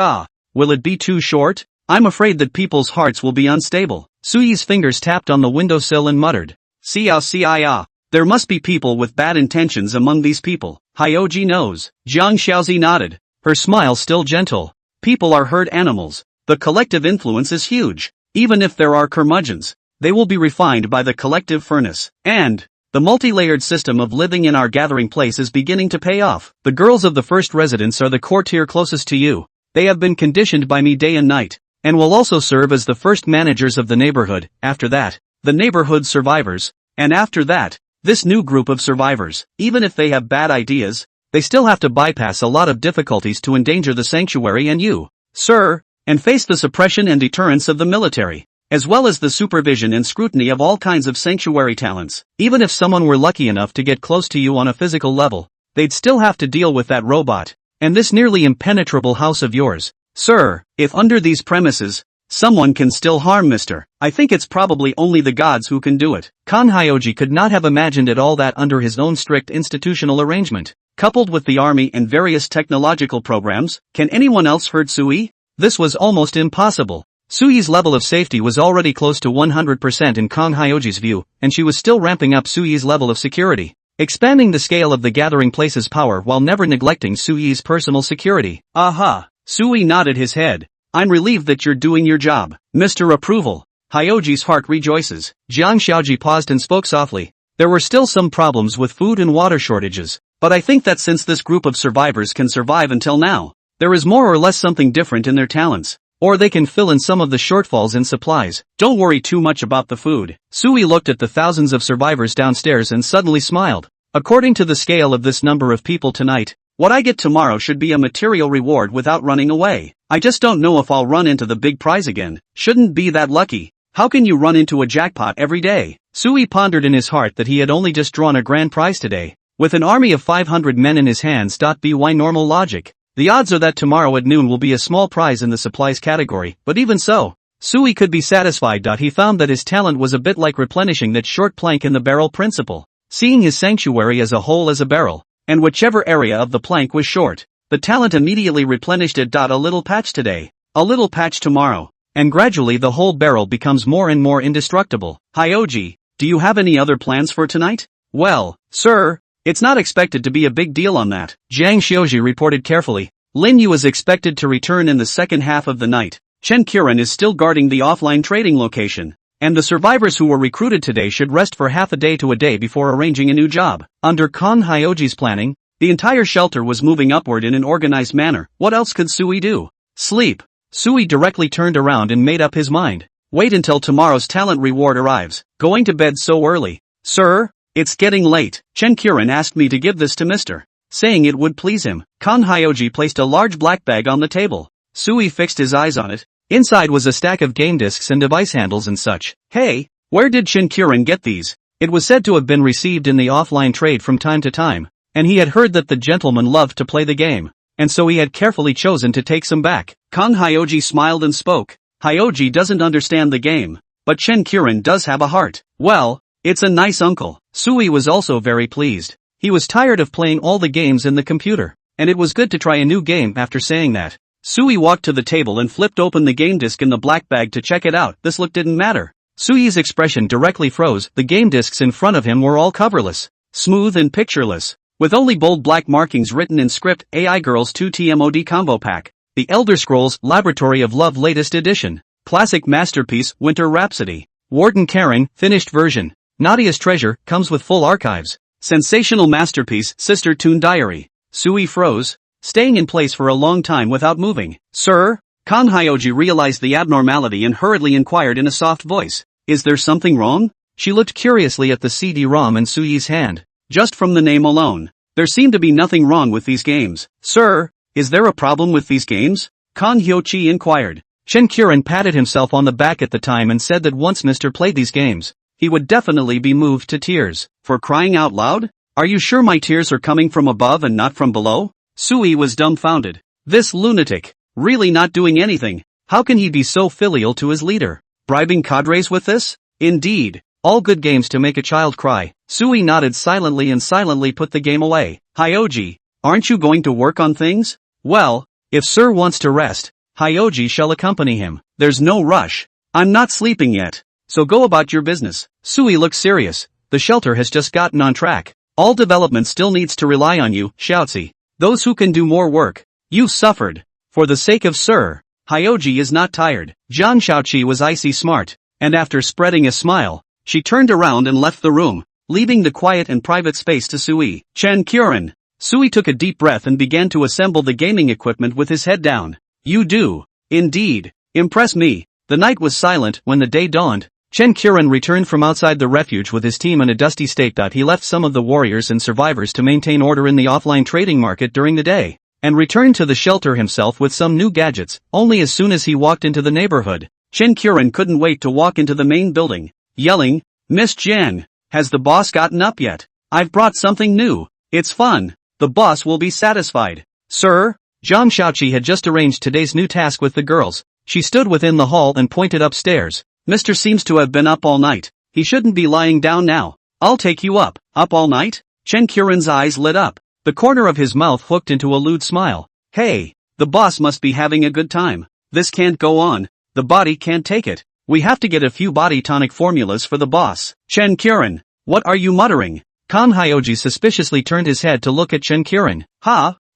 Will it be too short? I'm afraid that people's hearts will be unstable. Sui's fingers tapped on the windowsill and muttered, "Cia. There must be people with bad intentions among these people." Hyoji knows. Jiang Xiaozi nodded, her smile still gentle. People are herd animals. The collective influence is huge. Even if there are curmudgeons, they will be refined by the collective furnace. And the multi-layered system of living in our gathering place is beginning to pay off. The girls of the first residence are the courtier closest to you. They have been conditioned by me day and night, and will also serve as the first managers of the neighborhood. After that, the neighborhood survivors, and after that, this new group of survivors. Even if they have bad ideas, they still have to bypass a lot of difficulties to endanger the sanctuary and you, sir, and face the suppression and deterrence of the military, as well as the supervision and scrutiny of all kinds of sanctuary talents. Even if someone were lucky enough to get close to you on a physical level, they'd still have to deal with that robot, and this nearly impenetrable house of yours. Sir, if under these premises, someone can still harm Mr. I think it's probably only the gods who can do it. Kan Hyoji could not have imagined it all that under his own strict institutional arrangement, coupled with the army and various technological programs. Can anyone else hurt Sui? This was almost impossible. Sui's level of safety was already close to 100% in Kang Hyoji's view, and she was still ramping up Sui's level of security, expanding the scale of the gathering place's power while never neglecting Sui's personal security. Aha! Sui nodded his head. I'm relieved that you're doing your job. Mr. Approval. Hyoji's heart rejoices. Jiang Xiaoji paused and spoke softly. There were still some problems with food and water shortages, but I think that since this group of survivors can survive until now, there is more or less something different in their talents. Or they can fill in some of the shortfalls in supplies. Don't worry too much about the food. Sui looked at the thousands of survivors downstairs and suddenly smiled. According to the scale of this number of people tonight, what I get tomorrow should be a material reward without running away. I just don't know if I'll run into the big prize again. Shouldn't be that lucky. How can you run into a jackpot every day? Sui pondered in his heart that he had only just drawn a grand prize today. With an army of 500 men in his hands. By normal logic, the odds are that tomorrow at noon will be a small prize in the supplies category, but even so, Sui could be satisfied. He found that his talent was a bit like replenishing that short plank in the barrel principle, seeing his sanctuary as a whole as a barrel, and whichever area of the plank was short, the talent immediately replenished it. A little patch today, a little patch tomorrow, and gradually the whole barrel becomes more and more indestructible. Hyoji, do you have any other plans for tonight? Well, sir, it's not expected to be a big deal on that. Jiang Xiaoji reported carefully. Lin Yu is expected to return in the second half of the night. Chen Qiren is still guarding the offline trading location, and the survivors who were recruited today should rest for half a day to a day before arranging a new job. Under Kang Hyoji's planning, the entire shelter was moving upward in an organized manner. What else could Sui do? Sleep. Sui directly turned around and made up his mind. Wait until tomorrow's talent reward arrives. Going to bed so early? Sir, it's getting late. Chen Qiren asked me to give this to Mr. saying it would please him. Kang Hyoji placed a large black bag on the table. Sui fixed his eyes on it. Inside was a stack of game discs and device handles and such. Hey, where did Chen Qiren get these? It was said to have been received in the offline trade from time to time, and he had heard that the gentleman loved to play the game, and so he had carefully chosen to take some back. Kang Hyoji smiled and spoke. Hyoji doesn't understand the game, but Chen Qiren does have a heart. Well, it's a nice uncle. Sui was also very pleased. He was tired of playing all the games in the computer, and it was good to try a new game. After saying that, Sui walked to the table and flipped open the game disc in the black bag to check it out. This look didn't matter. Sui's expression directly froze. The game discs in front of him were all coverless, smooth and pictureless, with only bold black markings written in script. AI Girls 2 TMOD Combo Pack. The Elder Scrolls Laboratory of Love Latest Edition. Classic Masterpiece Winter Rhapsody. Warden Karen Finished Version. Nadia's Treasure comes with full archives. Sensational Masterpiece Sister Toon Diary. Sui froze, staying in place for a long time without moving. Sir? Kang Hyoji realized the abnormality and hurriedly inquired in a soft voice. Is there something wrong? She looked curiously at the CD-ROM in Sui's hand. Just from the name alone, there seemed to be nothing wrong with these games. Sir, is there a problem with these games? Kang Hyoji inquired. Chen Qiren patted himself on the back at the time and said that once Mr. played these games, he would definitely be moved to tears. For crying out loud? Are you sure my tears are coming from above and not from below? Sui was dumbfounded. This lunatic, really not doing anything. How can he be so filial to his leader? Bribing cadres with this? Indeed, all good games to make a child cry. Sui nodded silently and silently put the game away. Hyoji, aren't you going to work on things? Well, if Sir wants to rest, Hyoji shall accompany him. There's no rush. I'm not sleeping yet, so go about your business. Sui looked serious. The shelter has just gotten on track. All development still needs to rely on you, Xiaozi. Those who can do more work. You've suffered. For the sake of Sir, Hyoji is not tired. Zhang Xiaoqi was icy smart, and after spreading a smile, she turned around and left the room, leaving the quiet and private space to Sui. Chen Qiren. Sui took a deep breath and began to assemble the gaming equipment with his head down. You do, indeed, impress me. The night was silent when the day dawned. Chen Qiren returned from outside the refuge with his team in a dusty state. He left some of the warriors and survivors to maintain order in the offline trading market during the day, and returned to the shelter himself with some new gadgets. Only as soon as he walked into the neighborhood, Chen Qiren couldn't wait to walk into the main building, yelling, Miss Jiang, has the boss gotten up yet? I've brought something new. It's fun. The boss will be satisfied. Sir? Zhang Xiaoqi had just arranged today's new task with the girls. She stood within the hall and pointed upstairs. Mr. seems to have been up all night. He shouldn't be lying down now. I'll take you up. Up all night? Chen Qiren's eyes lit up. The corner of his mouth hooked into a lewd smile. Hey, the boss must be having a good time. This can't go on. The body can't take it. We have to get a few body tonic formulas for the boss. Chen Qiren, what are you muttering? Kang Hyoji suspiciously turned his head to look at Chen Qiren.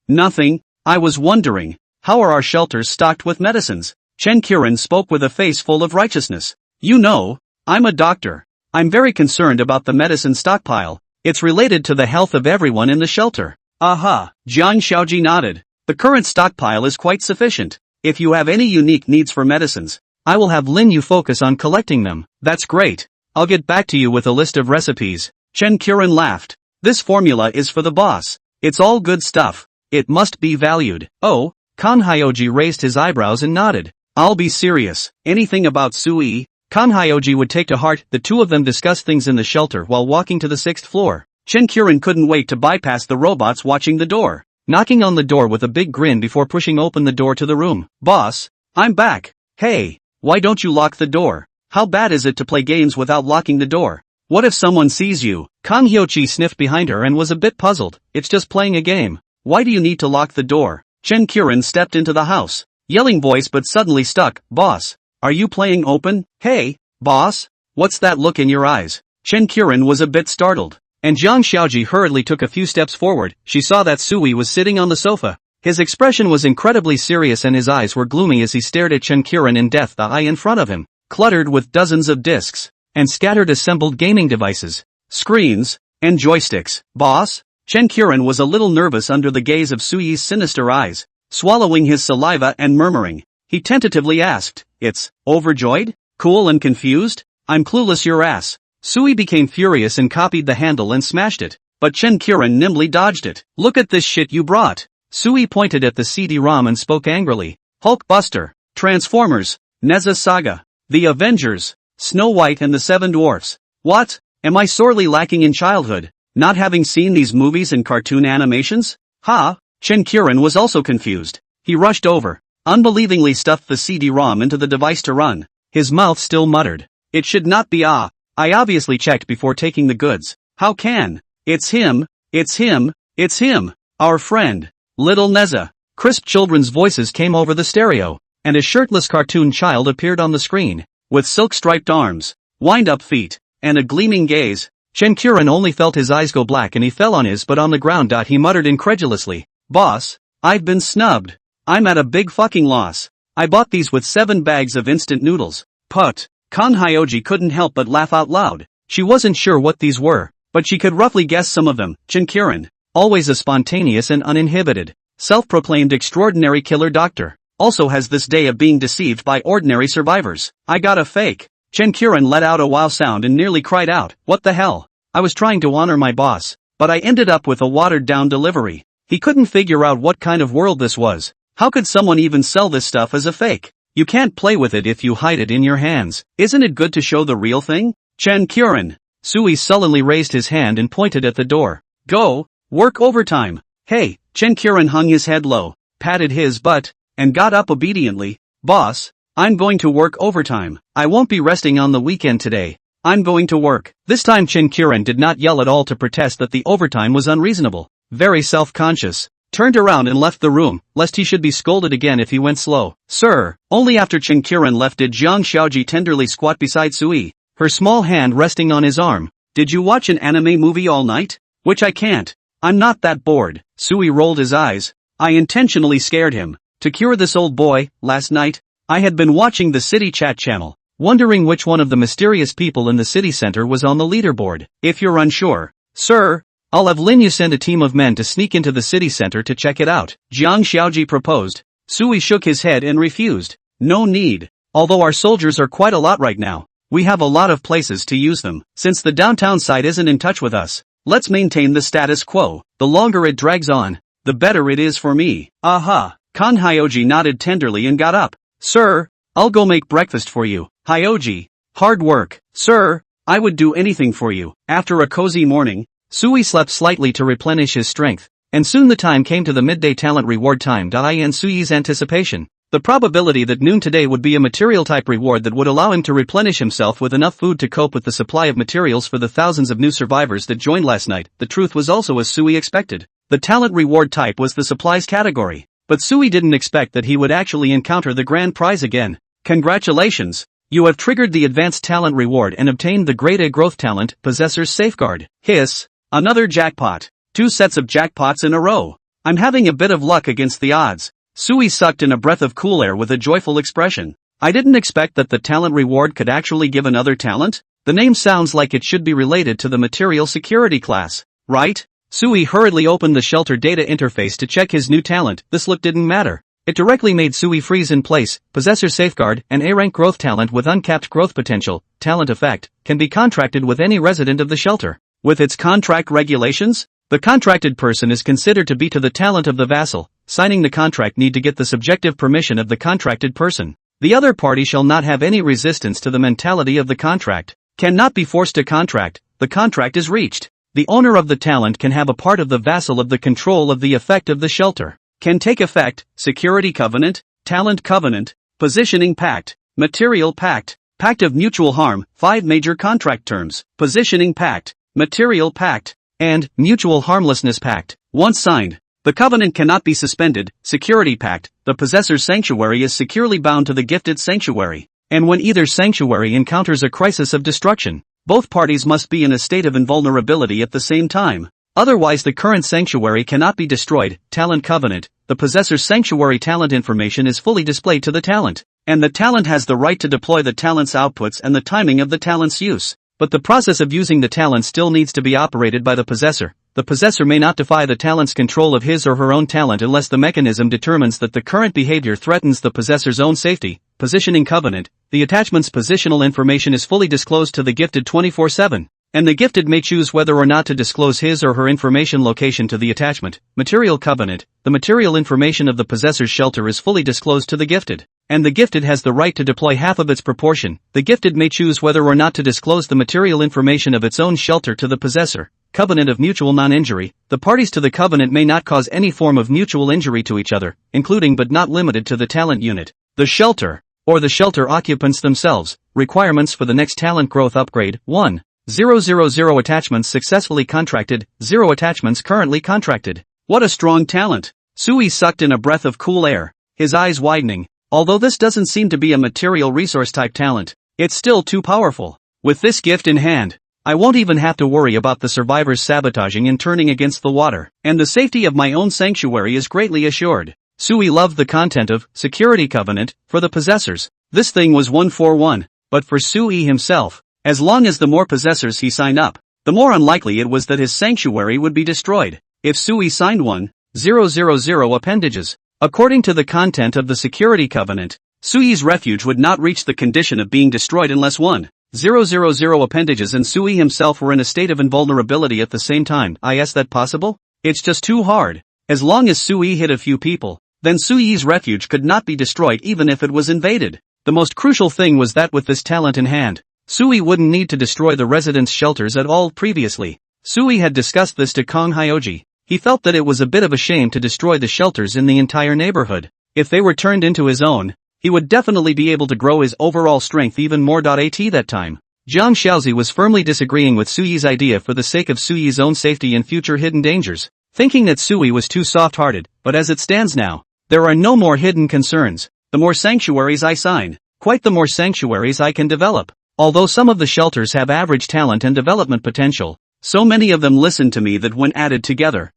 Nothing. I was wondering, how are our shelters stocked with medicines? Chen Qiren spoke with a face full of righteousness. You know, I'm a doctor. I'm very concerned about the medicine stockpile. It's related to the health of everyone in the shelter. Aha, Jiang Xiaoji nodded. The current stockpile is quite sufficient. If you have any unique needs for medicines, I will have Lin Yu focus on collecting them. That's great. I'll get back to you with a list of recipes. Chen Qiren laughed. This formula is for the boss. It's all good stuff. It must be valued. Oh, Kan Hyoji raised his eyebrows and nodded. I'll be serious. Anything about Sui? Kan Hyoji would take to heart. The two of them discussed things in the shelter while walking to the 6th floor. Chen Qiren couldn't wait to bypass the robots watching the door, knocking on the door with a big grin before pushing open the door to the room. Boss, I'm back. Hey, why don't you lock the door? How bad is it to play games without locking the door? What if someone sees you? Kan Hyoji sniffed behind her and was a bit puzzled. It's just playing a game. Why do you need to lock the door? Chen Qiren stepped into the house, yelling voice but suddenly stuck. Boss, are you playing open? Hey, boss, what's that look in your eyes? Chen Qiren was a bit startled, and Jiang Xiaoji hurriedly took a few steps forward. She saw that Sui was sitting on the sofa. His expression was incredibly serious and his eyes were gloomy as he stared at Chen Qiren in death. The eye in front of him, cluttered with dozens of discs and scattered assembled gaming devices, screens, and joysticks. Boss? Chen Qiren was a little nervous under the gaze of Sui's sinister eyes, swallowing his saliva and murmuring. He tentatively asked, It's overjoyed? Cool and confused? I'm clueless your ass. Sui became furious and copied the handle and smashed it, but Chen Qiren nimbly dodged it. Look at this shit you brought. Sui pointed at the CD-ROM and spoke angrily. Hulk Buster, Transformers, Neza Saga, The Avengers, Snow White and the Seven Dwarfs. What? Am I sorely lacking in childhood, not having seen these movies and cartoon animations? Ha? Chen Qiren was also confused. He rushed over, unbelievingly stuffed the CD-ROM into the device to run. His mouth still muttered. It should not be I obviously checked before taking the goods. How can? It's him, it's him, it's him, our friend, Little Neza. Crisp children's voices came over the stereo, and a shirtless cartoon child appeared on the screen, with silk-striped arms, wind-up feet, and a gleaming gaze. Chen Qiren only felt his eyes go black and he fell on his butt on the ground. He muttered incredulously. Boss, I've been snubbed. I'm at a big fucking loss. I bought these with 7 bags of instant noodles. Put. Kan Hyoji couldn't help but laugh out loud. She wasn't sure what these were, but she could roughly guess some of them. Chen Qiren, always a spontaneous and uninhibited, self-proclaimed extraordinary killer doctor, also has this day of being deceived by ordinary survivors. I got a fake. Chen Qiren let out a wow sound and nearly cried out. What the hell? I was trying to honor my boss, but I ended up with a watered-down delivery. He couldn't figure out what kind of world this was. How could someone even sell this stuff as a fake? You can't play with it if you hide it in your hands. Isn't it good to show the real thing? Chen Qiren. Sui sullenly raised his hand and pointed at the door. Go, work overtime. Hey, Chen Qiren hung his head low, patted his butt, and got up obediently. Boss, I'm going to work overtime. I won't be resting on the weekend today. I'm going to work. This time Chen Qiren did not yell at all to protest that the overtime was unreasonable. Very self-conscious, turned around and left the room, lest he should be scolded again if he went slow. Sir. Only after Chen Qiren left did Jiang Xiaoji tenderly squat beside Sui, her small hand resting on his arm. Did you watch an anime movie all night? Which I can't. I'm not that bored. Sui rolled his eyes. I intentionally scared him. To cure this old boy, last night, I had been watching the City Chat channel, wondering which one of the mysterious people in the city center was on the leaderboard. If you're unsure, sir, I'll have Lin Yu send a team of men to sneak into the city center to check it out. Jiang Xiaoji proposed. Sui shook his head and refused. No need. Although our soldiers are quite a lot right now, we have a lot of places to use them. Since the downtown side isn't in touch with us, let's maintain the status quo. The longer it drags on, the better it is for me. Aha. Kan Hyoji nodded tenderly and got up. Sir, I'll go make breakfast for you. Hyoji. Hard work. Sir, I would do anything for you. After a cozy morning, Sui slept slightly to replenish his strength, and soon the time came to the midday talent reward time. In Sui's anticipation, the probability that noon today would be a material-type reward that would allow him to replenish himself with enough food to cope with the supply of materials for the thousands of new survivors that joined last night. The truth was also as Sui expected. The talent reward type was the supplies category, but Sui didn't expect that he would actually encounter the grand prize again. Congratulations! You have triggered the advanced talent reward and obtained the grade A growth talent, Possessor's Safeguard. Hiss! Another jackpot. 2 sets of jackpots in a row. I'm having a bit of luck against the odds. Sui sucked in a breath of cool air with a joyful expression. I didn't expect that the talent reward could actually give another talent? The name sounds like it should be related to the material security class, right? Sui hurriedly opened the shelter data interface to check his new talent. This look didn't matter. It directly made Sui freeze in place. Possessor Safeguard, an A-rank growth talent with uncapped growth potential, talent effect, can be contracted with any resident of the shelter. With its contract regulations, the contracted person is considered to be to the talent of the vassal. Signing the contract need to get the subjective permission of the contracted person. The other party shall not have any resistance to the mentality of the contract. Cannot be forced to contract. The contract is reached. The owner of the talent can have a part of the vassal of the control of the effect of the shelter. Can take effect, security covenant, talent covenant, positioning pact, material pact, pact of mutual harm, 5 major contract terms, positioning pact, material pact, and mutual harmlessness pact. Once signed, the covenant cannot be suspended. Security pact, the possessor's sanctuary is securely bound to the gifted sanctuary, and when either sanctuary encounters a crisis of destruction, both parties must be in a state of invulnerability at the same time. Otherwise the current sanctuary cannot be destroyed. Talent covenant, the possessor's sanctuary talent information is fully displayed to the talent, and the talent has the right to deploy the talent's outputs and the timing of the talent's use. But the process of using the talent still needs to be operated by the possessor. The possessor may not defy the talent's control of his or her own talent unless the mechanism determines that the current behavior threatens the possessor's own safety. Positioning covenant, the attachment's positional information is fully disclosed to the gifted 24/7. And the gifted may choose whether or not to disclose his or her information location to the attachment. Material covenant, the material information of the possessor's shelter is fully disclosed to the gifted, and the gifted has the right to deploy half of its proportion. The gifted may choose whether or not to disclose the material information of its own shelter to the possessor. Covenant of mutual non-injury, the parties to the covenant may not cause any form of mutual injury to each other, including but not limited to the talent unit, the shelter, or the shelter occupants themselves. Requirements for the next talent growth upgrade. 1. 000 attachments successfully contracted, 0 attachments currently contracted. What a strong talent! Sui sucked in a breath of cool air, his eyes widening. Although this doesn't seem to be a material resource type talent, it's still too powerful. With this gift in hand, I won't even have to worry about the survivors sabotaging and turning against the water, and the safety of my own sanctuary is greatly assured. Sui loved the content of Security Covenant. For the possessors, this thing was 1 for 1, but for Sui himself, as long as the more possessors he signed up, the more unlikely it was that his sanctuary would be destroyed. If Sui signed 1,000 appendages, according to the content of the Security Covenant, Sui's refuge would not reach the condition of being destroyed unless 1,000 appendages and Sui himself were in a state of invulnerability at the same time. Is that possible? It's just too hard. As long as Sui hit a few people, then Sui's refuge could not be destroyed even if it was invaded. The most crucial thing was that with this talent in hand, Sui wouldn't need to destroy the residents' shelters at all. Previously, Sui had discussed this to Kong Hyoji. He felt that it was a bit of a shame to destroy the shelters in the entire neighborhood. If they were turned into his own, he would definitely be able to grow his overall strength even more. At that time, Jiang Xiaozi was firmly disagreeing with Sui's idea for the sake of Sui's own safety and future hidden dangers, thinking that Sui was too soft-hearted. But as it stands now, there are no more hidden concerns. The more sanctuaries I sign, quite the more sanctuaries I can develop. Although some of the shelters have average talent and development potential, so many of them listen to me that when added together,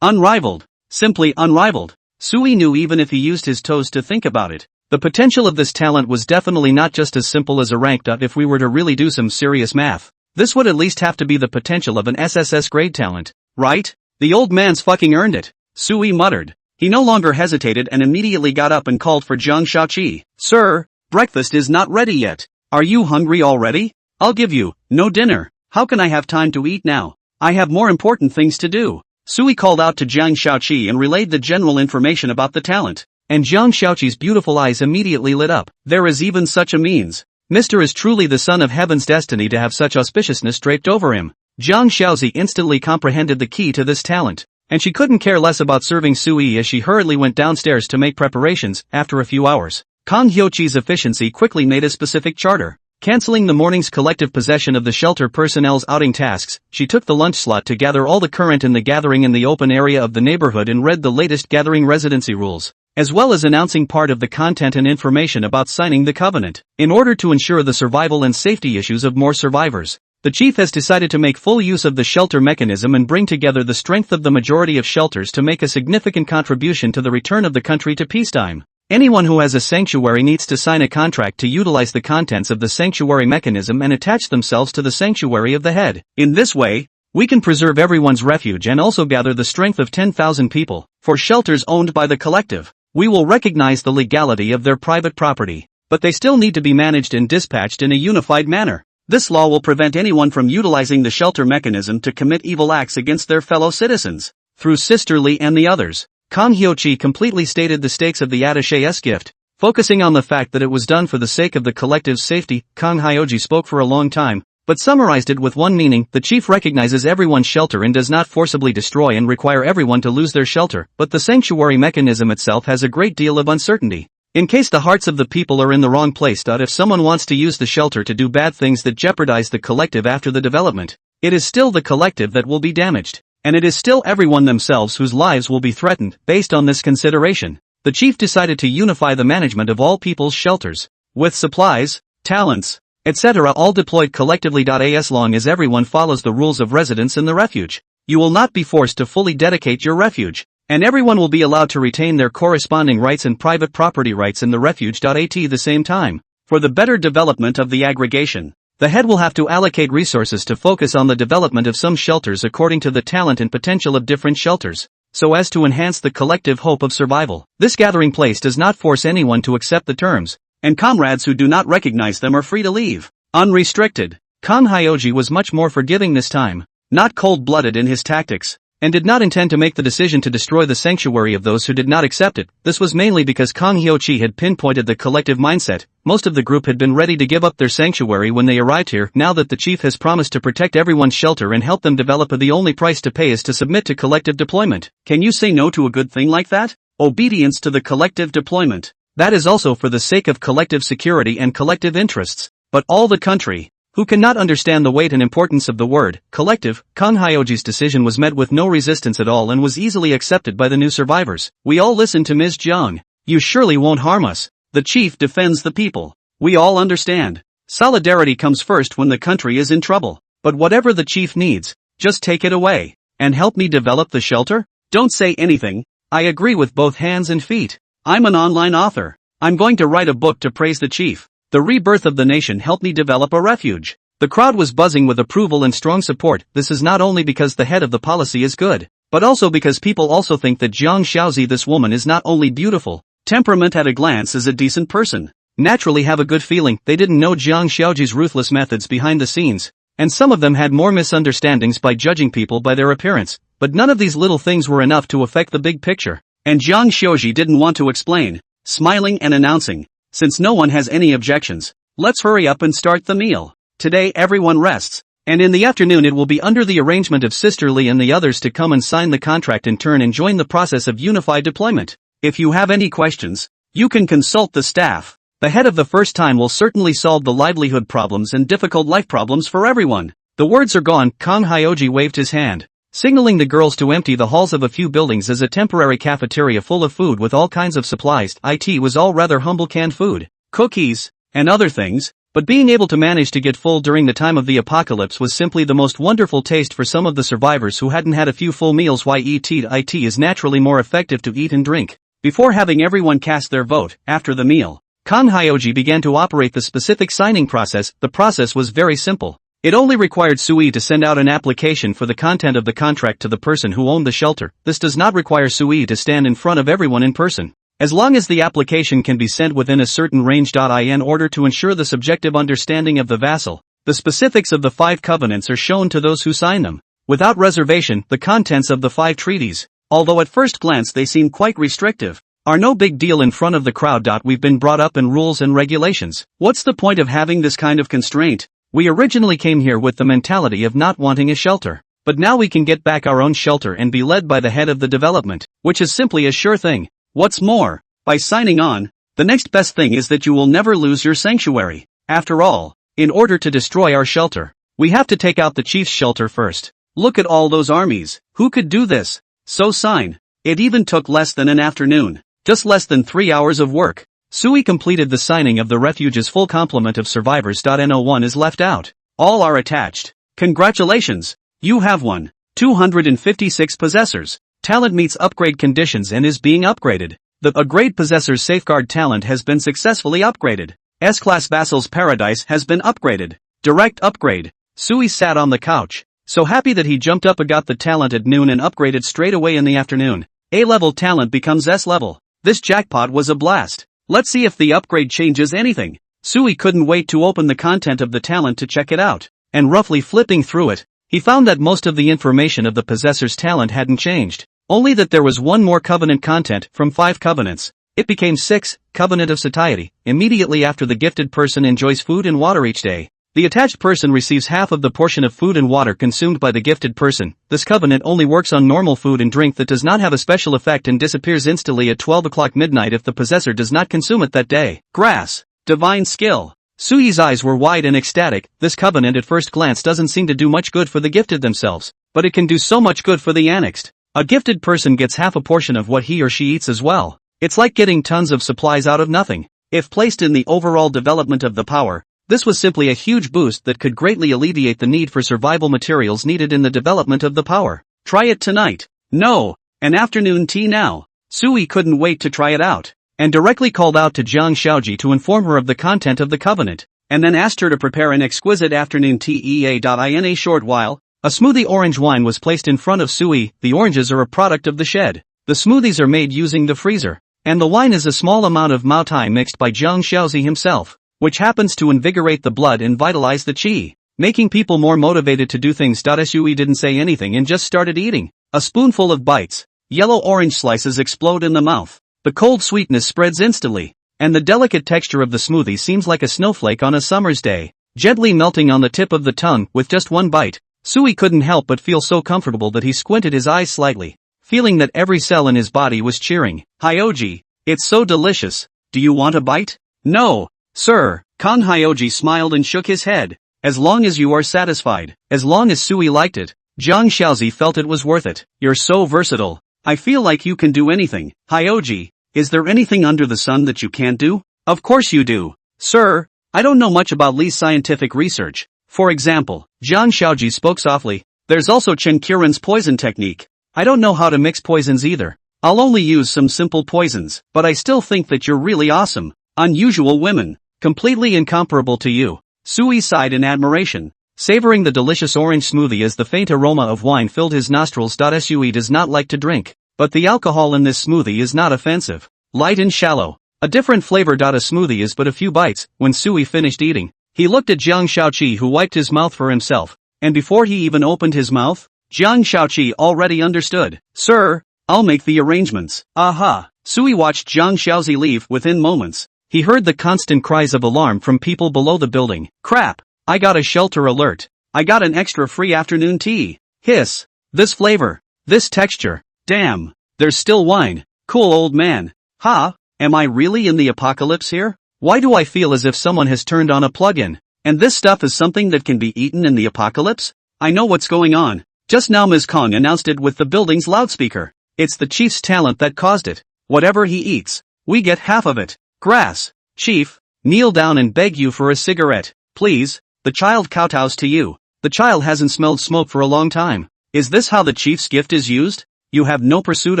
unrivaled, simply unrivaled. Sui knew even if he used his toes to think about it, the potential of this talent was definitely not just as simple as a rank. If we were to really do some serious math, this would at least have to be the potential of an SSS grade talent, right? The old man's fucking earned it, Sui muttered. He no longer hesitated and immediately got up and called for Jiang Shaoqi. Sir, breakfast is not ready yet. Are you hungry already? I'll give you no dinner. How can I have time to eat now? I have more important things to do. Sui called out to Jiang Shaoqi and relayed the general information about the talent, and Jiang Shaoqi's beautiful eyes immediately lit up. There is even such a means. Mr. is truly the son of heaven's destiny to have such auspiciousness draped over him. Jiang Shaozi instantly comprehended the key to this talent, and she couldn't care less about serving Sui as she hurriedly went downstairs to make preparations. After a few hours, Kong Hyochi's efficiency quickly made a specific charter. Canceling the morning's collective possession of the shelter personnel's outing tasks, she took the lunch slot to gather all the current in the gathering in the open area of the neighborhood and read the latest gathering residency rules, as well as announcing part of the content and information about signing the covenant. In order to ensure the survival and safety issues of more survivors, The chief has decided to make full use of the shelter mechanism and bring together the strength of the majority of shelters to make a significant contribution to the return of the country to peacetime. Anyone who has a sanctuary needs to sign a contract to utilize the contents of the sanctuary mechanism and attach themselves to the sanctuary of the head. In this way, we can preserve everyone's refuge and also gather the strength of 10,000 people. For shelters owned by the collective, we will recognize the legality of their private property, but they still need to be managed and dispatched in a unified manner. This law will prevent anyone from utilizing the shelter mechanism to commit evil acts against their fellow citizens. Through Sister Lee and the others, Kang Hyo-chi completely stated the stakes of the attaché's gift, focusing on the fact that it was done for the sake of the collective's safety. Kang Hyo-ji spoke for a long time, but summarized it with one meaning: the chief recognizes everyone's shelter and does not forcibly destroy and require everyone to lose their shelter, but the sanctuary mechanism itself has a great deal of uncertainty. In case the hearts of the people are in the wrong place. If someone wants to use the shelter to do bad things that jeopardize the collective after the development, it is still the collective that will be damaged, and it is still everyone themselves whose lives will be threatened. Based on this consideration, the chief decided to unify the management of all people's shelters, with supplies, talents, etc. all deployed collectively. As long as everyone follows the rules of residence in the refuge, you will not be forced to fully dedicate your refuge, and everyone will be allowed to retain their corresponding rights and private property rights in the refuge. At the same time, for the better development of the aggregation, the head will have to allocate resources to focus on the development of some shelters according to the talent and potential of different shelters, so as to enhance the collective hope of survival. This gathering place does not force anyone to accept the terms, and comrades who do not recognize them are free to leave, unrestricted. Kang Hyo-ji was much more forgiving this time, not cold-blooded in his tactics, and did not intend to make the decision to destroy the sanctuary of those who did not accept it. This was mainly because Kang Hyo-chi had pinpointed the collective mindset. Most of the group had been ready to give up their sanctuary when they arrived here. Now that the chief has promised to protect everyone's shelter and help them develop, the only price to pay is to submit to collective deployment. Can you say no to a good thing like that? Obedience to the collective deployment. That is also for the sake of collective security and collective interests. But all the country, who cannot understand the weight and importance of the word collective, Kang Hyo-ji's decision was met with no resistance at all and was easily accepted by the new survivors. We all listen to Ms. Jung. You surely won't harm us. The chief defends the people. We all understand. Solidarity comes first when the country is in trouble. But whatever the chief needs, just take it away. And help me develop the shelter? Don't say anything. I agree with both hands and feet. I'm an online author. I'm going to write a book to praise the chief. The rebirth of the nation helped me develop a refuge. The crowd was buzzing with approval and strong support. This is not only because the head of the policy is good, but also because people also think that Jiang Xiaozi, this woman, is not only beautiful, temperament at a glance, is a decent person. Naturally have a good feeling. They didn't know Jiang Xiaoji's ruthless methods behind the scenes, and some of them had more misunderstandings by judging people by their appearance. But none of these little things were enough to affect the big picture. And Jiang Xiaoji didn't want to explain, smiling and announcing, since no one has any objections, let's hurry up and start the meal. Today everyone rests, and in the afternoon it will be under the arrangement of Sister Lee and the others to come and sign the contract in turn and join the process of unified deployment. If you have any questions, you can consult the staff. The head of the first time will certainly solve the livelihood problems and difficult life problems for everyone. The words are gone. Kang Hyo-ji waved his hand, signaling the girls to empty the halls of a few buildings as a temporary cafeteria full of food with all kinds of supplies. It was all rather humble canned food, cookies, and other things, but being able to manage to get full during the time of the apocalypse was simply the most wonderful taste for some of the survivors who hadn't had a few full meals. It is naturally more effective to eat and drink before having everyone cast their vote. After the meal, Kang Hyo-ji began to operate the specific signing process. The process was very simple. It only required Sui to send out an application for the content of the contract to the person who owned the shelter. This does not require Sui to stand in front of everyone in person, as long as the application can be sent within a certain range. In order to ensure the subjective understanding of the vassal, the specifics of the 5 covenants are shown to those who sign them. Without reservation, the contents of the 5 treaties, although at first glance they seem quite restrictive, are no big deal in front of the crowd. We've been brought up in rules and regulations. What's the point of having this kind of constraint? We originally came here with the mentality of not wanting a shelter, but now we can get back our own shelter and be led by the head of the development, which is simply a sure thing. What's more, by signing on, the next best thing is that you will never lose your sanctuary. After all, in order to destroy our shelter, we have to take out the chief's shelter first. Look at all those armies. Who could do this? So sign. It even took less than an afternoon, just less than 3 hours of work. Sui completed the signing of the refuge's full complement of survivors. No one is left out. All are attached. Congratulations! You have won. 256 possessors. Talent meets upgrade conditions and is being upgraded. The upgrade possessor's safeguard talent has been successfully upgraded. S-Class Vassal's Paradise has been upgraded. Direct upgrade. Sui sat on the couch, so happy that he jumped up and got the talent at noon and upgraded straight away in the afternoon. A-level talent becomes S-level. This jackpot was a blast. Let's see if the upgrade changes anything. Sui couldn't wait to open the content of the talent to check it out. And roughly flipping through it, he found that most of the information of the possessor's talent hadn't changed. Only that there was one more covenant content from 5 covenants. It became 6, Covenant of Satiety. Immediately after the gifted person enjoys food and water each day, the attached person receives half of the portion of food and water consumed by the gifted person. This covenant only works on normal food and drink that does not have a special effect and disappears instantly at 12 o'clock midnight if the possessor does not consume it that day. Grass. Divine skill. Sui's eyes were wide and ecstatic. This covenant at first glance doesn't seem to do much good for the gifted themselves, but it can do so much good for the annexed. A gifted person gets half a portion of what he or she eats as well. It's like getting tons of supplies out of nothing. If placed in the overall development of the power, this was simply a huge boost that could greatly alleviate the need for survival materials needed in the development of the power. Try it tonight. No, an afternoon tea now. Sui couldn't wait to try it out, and directly called out to Jiang Xiaoji to inform her of the content of the covenant, and then asked her to prepare an exquisite afternoon tea. In a short while, a smoothie orange wine was placed in front of Sui. The oranges are a product of the shed. The smoothies are made using the freezer, and the wine is a small amount of Maotai mixed by Jiang Xiaozi himself, which happens to invigorate the blood and vitalize the qi, making people more motivated to do things. Sui didn't say anything and just started eating. A spoonful of bites. Yellow orange slices explode in the mouth. The cold sweetness spreads instantly, and the delicate texture of the smoothie seems like a snowflake on a summer's day, gently melting on the tip of the tongue with just one bite. Sui couldn't help but feel so comfortable that he squinted his eyes slightly, feeling that every cell in his body was cheering. Hyoji, it's so delicious. Do you want a bite? No, sir. Kang Hyoji smiled and shook his head. As long as you are satisfied. As long as Sui liked it. Jiang Xiaozi felt it was worth it. You're so versatile. I feel like you can do anything. Hyoji, is there anything under the sun that you can't do? Of course you do. Sir, I don't know much about Li's scientific research. For example, Jiang Xiaoji spoke softly, there's also Chen Qiren's poison technique. I don't know how to mix poisons either. I'll only use some simple poisons, but I still think that you're really awesome. Unusual women. Completely incomparable to you. Sui sighed in admiration, savoring the delicious orange smoothie as the faint aroma of wine filled his nostrils. Sui does not like to drink, but the alcohol in this smoothie is not offensive. Light and shallow. A different flavor. A smoothie is but a few bites. When Sui finished eating, he looked at Jiang Xiaoqi, who wiped his mouth for himself, and before he even opened his mouth, Jiang Xiaoqi already understood. Sir, I'll make the arrangements. Aha. Sui watched Jiang Xiaozi leave. Within moments, he heard the constant cries of alarm from people below the building. Crap. I got a shelter alert. I got an extra free afternoon tea. Hiss. This flavor. This texture. Damn. There's still wine. Cool old man. Ha. Am I really in the apocalypse here? Why do I feel as if someone has turned on a plug-in? And this stuff is something that can be eaten in the apocalypse? I know what's going on. Just now Ms. Kong announced it with the building's loudspeaker. It's the chief's talent that caused it. Whatever he eats, we get half of it. Grass. Chief, kneel down and beg you for a cigarette, please. The child kowtows to you. The child hasn't smelled smoke for a long time. Is this how the chief's gift is used? You have no pursuit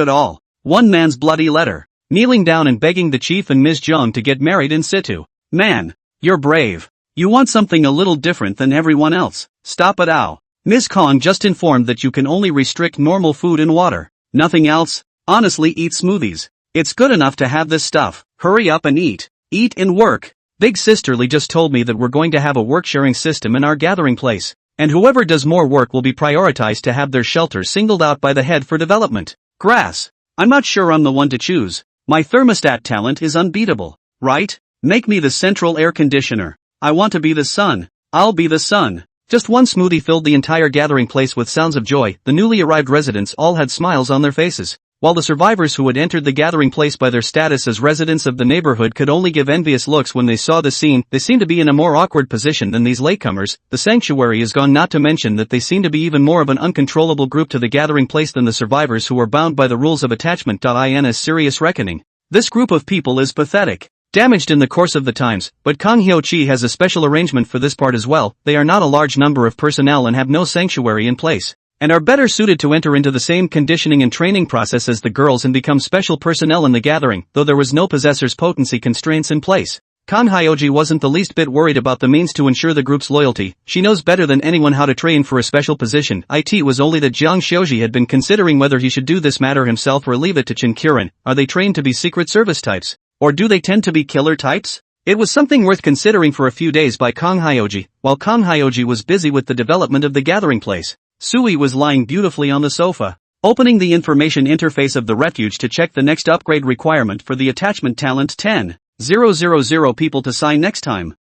at all. One man's bloody letter. Kneeling down and begging the chief and Ms. Zhang to get married in situ. Man, you're brave. You want something a little different than everyone else. Stop it out. Ms. Kong just informed that you can only restrict normal food and water. Nothing else? Honestly, eat smoothies. It's good enough to have this stuff. Hurry up and eat. Eat and work. Big Sisterly just told me that we're going to have a work-sharing system in our gathering place, and whoever does more work will be prioritized to have their shelter singled out by the head for development. Grass. I'm not sure I'm the one to choose. My thermostat talent is unbeatable, right? Make me the central air conditioner. I want to be the sun. I'll be the sun. Just one smoothie filled the entire gathering place with sounds of joy. The newly arrived residents all had smiles on their faces, while the survivors who had entered the gathering place by their status as residents of the neighborhood could only give envious looks when they saw the scene. They seemed to be in a more awkward position than these latecomers. The sanctuary is gone, not to mention that they seem to be even more of an uncontrollable group to the gathering place than the survivors who are bound by the rules of attachment. In a serious reckoning. This group of people is pathetic. damaged in the course of the times, but Kang Hyo-chi has a special arrangement for this part as well. They are not a large number of personnel and have no sanctuary in place, and are better suited to enter into the same conditioning and training process as the girls and become special personnel in the gathering, though there was no possessor's potency constraints in place. Kang Hyo-ji wasn't the least bit worried about the means to ensure the group's loyalty. She knows better than anyone how to train for a special position. It was only that Jiang Xiuji had been considering whether he should do this matter himself or leave it to Chin Kuren. Are they trained to be secret service types? Or do they tend to be killer types? It was something worth considering for a few days by Kang Hyo-ji. While Kang Hyo-ji was busy with the development of the gathering place, Sui was lying beautifully on the sofa, opening the information interface of the refuge to check the next upgrade requirement for the attachment talent 10,000 people to sign next time.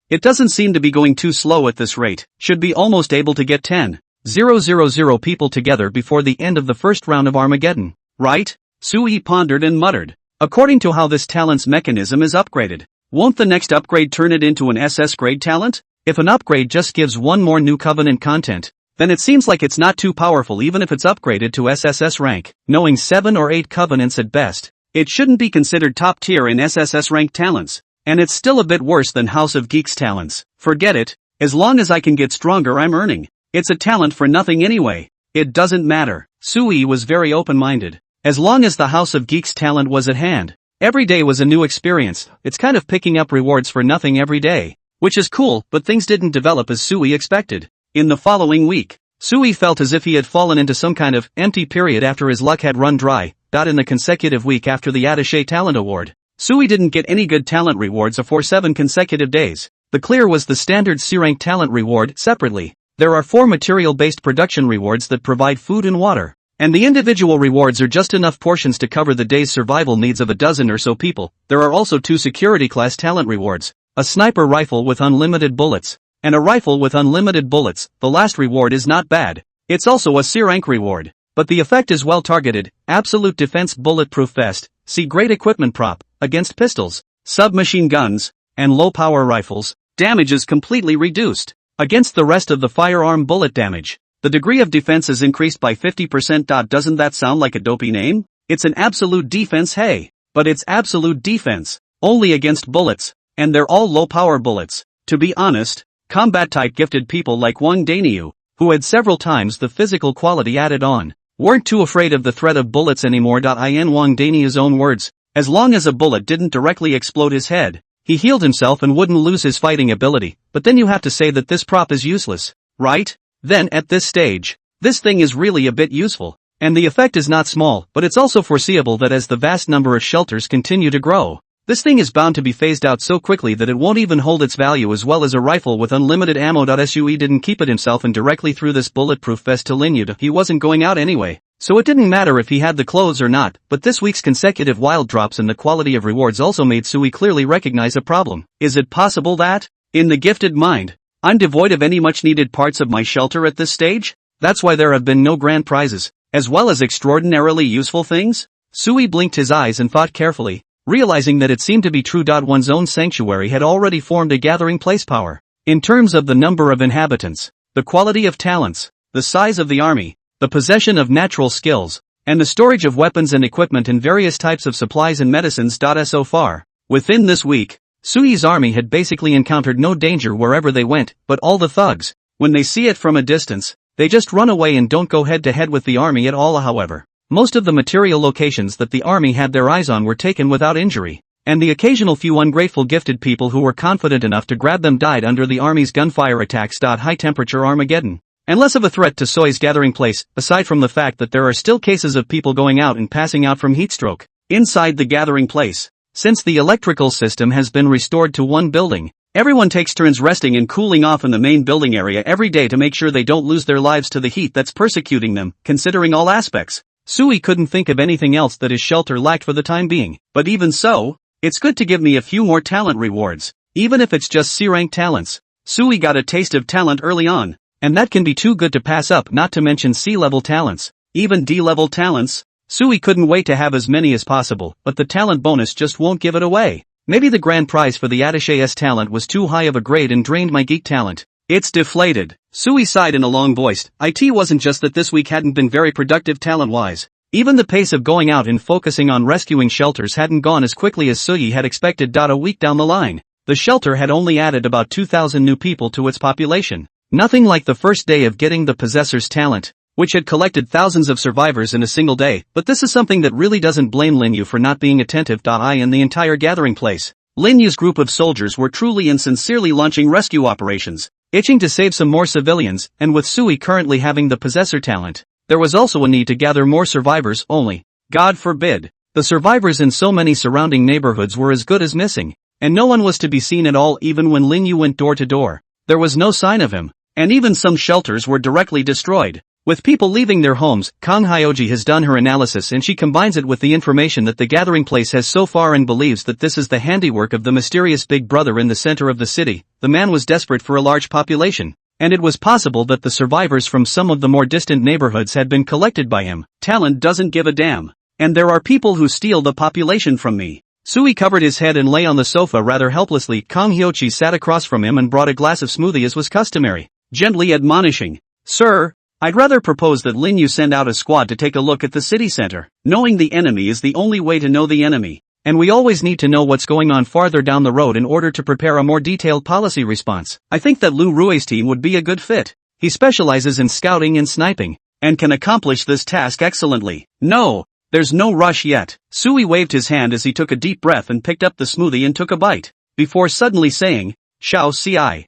It doesn't seem to be going too slow at this rate. Should be almost able to get 10,000 people together before the end of the first round of Armageddon, right? Sui pondered and muttered. According to how this talent's mechanism is upgraded, won't the next upgrade turn it into an SS grade talent? If an upgrade just gives one more new covenant content, then it seems like it's not too powerful even if it's upgraded to SSS rank. Knowing 7 or 8 covenants at best, it shouldn't be considered top tier in SSS rank talents, and it's still a bit worse than House of Geeks talents. Forget it, as long as I can get stronger I'm earning. It's a talent for nothing anyway. It doesn't matter. Sui was very open-minded. As long as the House of Geeks talent was at hand, every day was a new experience. It's kind of picking up rewards for nothing every day, which is cool, but things didn't develop as Sui expected. In the following week, Sui felt as if he had fallen into some kind of empty period after his luck had run dry. In the consecutive week after the Attaché Talent Award, Sui didn't get any good talent rewards for 7 consecutive days. The clear was the standard C-rank talent reward. Separately, there are 4 material-based production rewards that provide food and water, and the individual rewards are just enough portions to cover the day's survival needs of a dozen or so people. There are also 2 security class talent rewards, a sniper rifle with unlimited bullets, and a rifle with unlimited bullets. The last reward is not bad. It's also a C-rank reward, but the effect is well targeted. Absolute defense bulletproof vest, see great equipment prop, against pistols, submachine guns, and low-power rifles. Damage is completely reduced against the rest of the firearm bullet damage. The degree of defense is increased by 50%. Doesn't that sound like a dopey name? It's an absolute defense, hey, but it's absolute defense, only against bullets, and they're all low-power bullets. To be honest, combat-type gifted people like Wang Danyu, who had several times the physical quality added on, weren't too afraid of the threat of bullets anymore. In Wang Danyu's own words, as long as a bullet didn't directly explode his head, he healed himself and wouldn't lose his fighting ability. But then you have to say that this prop is useless, right? Then at this stage, this thing is really a bit useful, and the effect is not small, but it's also foreseeable that as the vast number of shelters continue to grow, this thing is bound to be phased out so quickly that it won't even hold its value as well as a rifle with unlimited ammo. Sui didn't keep it himself and directly threw this bulletproof vest to Linyud. He wasn't going out anyway, so it didn't matter if he had the clothes or not. But this week's consecutive wild drops in the quality of rewards also made Sui clearly recognize a problem. Is it possible that, in the gifted mind, I'm devoid of any much needed parts of my shelter at this stage? That's why there have been no grand prizes, as well as extraordinarily useful things? Sui blinked his eyes and thought carefully, realizing that it seemed to be true. One's own sanctuary had already formed a gathering place power. In terms of the number of inhabitants, the quality of talents, the size of the army, the possession of natural skills, and the storage of weapons and equipment and various types of supplies and medicines. So far, within this week, Sui's army had basically encountered no danger wherever they went, but all the thugs, when they see it from a distance, they just run away and don't go head-to-head with the army at all. However, most of the material locations that the army had their eyes on were taken without injury, and the occasional few ungrateful gifted people who were confident enough to grab them died under the army's gunfire attacks. High-temperature Armageddon, and less of a threat to Soi's gathering place, aside from the fact that there are still cases of people going out and passing out from heatstroke inside the gathering place. Since the electrical system has been restored to one building, everyone takes turns resting and cooling off in the main building area every day to make sure they don't lose their lives to the heat that's persecuting them. Considering all aspects, Sui couldn't think of anything else that his shelter lacked for the time being. But even so, it's good to give me a few more talent rewards, even if it's just C-rank talents. Sui got a taste of talent early on, and that can be too good to pass up, not to mention C-level talents, even D-level talents. Sui couldn't wait to have as many as possible, but the talent bonus just won't give it away. Maybe the grand prize for the Attaché's talent was too high of a grade and drained my geek talent. It's deflated. Sui sighed in a long voice. It wasn't just that this week hadn't been very productive talent-wise, Even the pace of going out and focusing on rescuing shelters hadn't gone as quickly as Suyi had expected. A week down the line, the shelter had only added about 2,000 new people to its population. Nothing like the first day of getting the possessor's talent, which had collected thousands of survivors in a single day. But this is something that really doesn't blame Lin Yu for not being attentive. In the entire gathering place, Lin Yu's group of soldiers were truly and sincerely launching rescue operations, itching to save some more civilians, and with Suyi currently having the possessor talent, there was also a need to gather more survivors. Only, God forbid, the survivors in so many surrounding neighborhoods were as good as missing, and no one was to be seen at all. Even when Lin Yu went door to door, there was no sign of him, and even some shelters were directly destroyed. With people leaving their homes, Kang Hyoji has done her analysis and she combines it with the information that the gathering place has so far and believes that this is the handiwork of the mysterious big brother in the center of the city. The man was desperate for a large population, and it was possible that the survivors from some of the more distant neighborhoods had been collected by him. Talent doesn't give a damn, and there are people who steal the population from me. Suyi covered his head and lay on the sofa rather helplessly. Kang Hyoji sat across from him and brought a glass of smoothie as was customary, gently admonishing, "Sir, I'd rather propose that Lin Yu send out a squad to take a look at the city center. Knowing the enemy is the only way to know the enemy, and we always need to know what's going on farther down the road in order to prepare a more detailed policy response. I think that Lu Rui's team would be a good fit. He specializes in scouting and sniping, and can accomplish this task excellently. No, there's no rush yet." Suyi waved his hand as he took a deep breath and picked up the smoothie and took a bite, before suddenly saying, "Shao ci,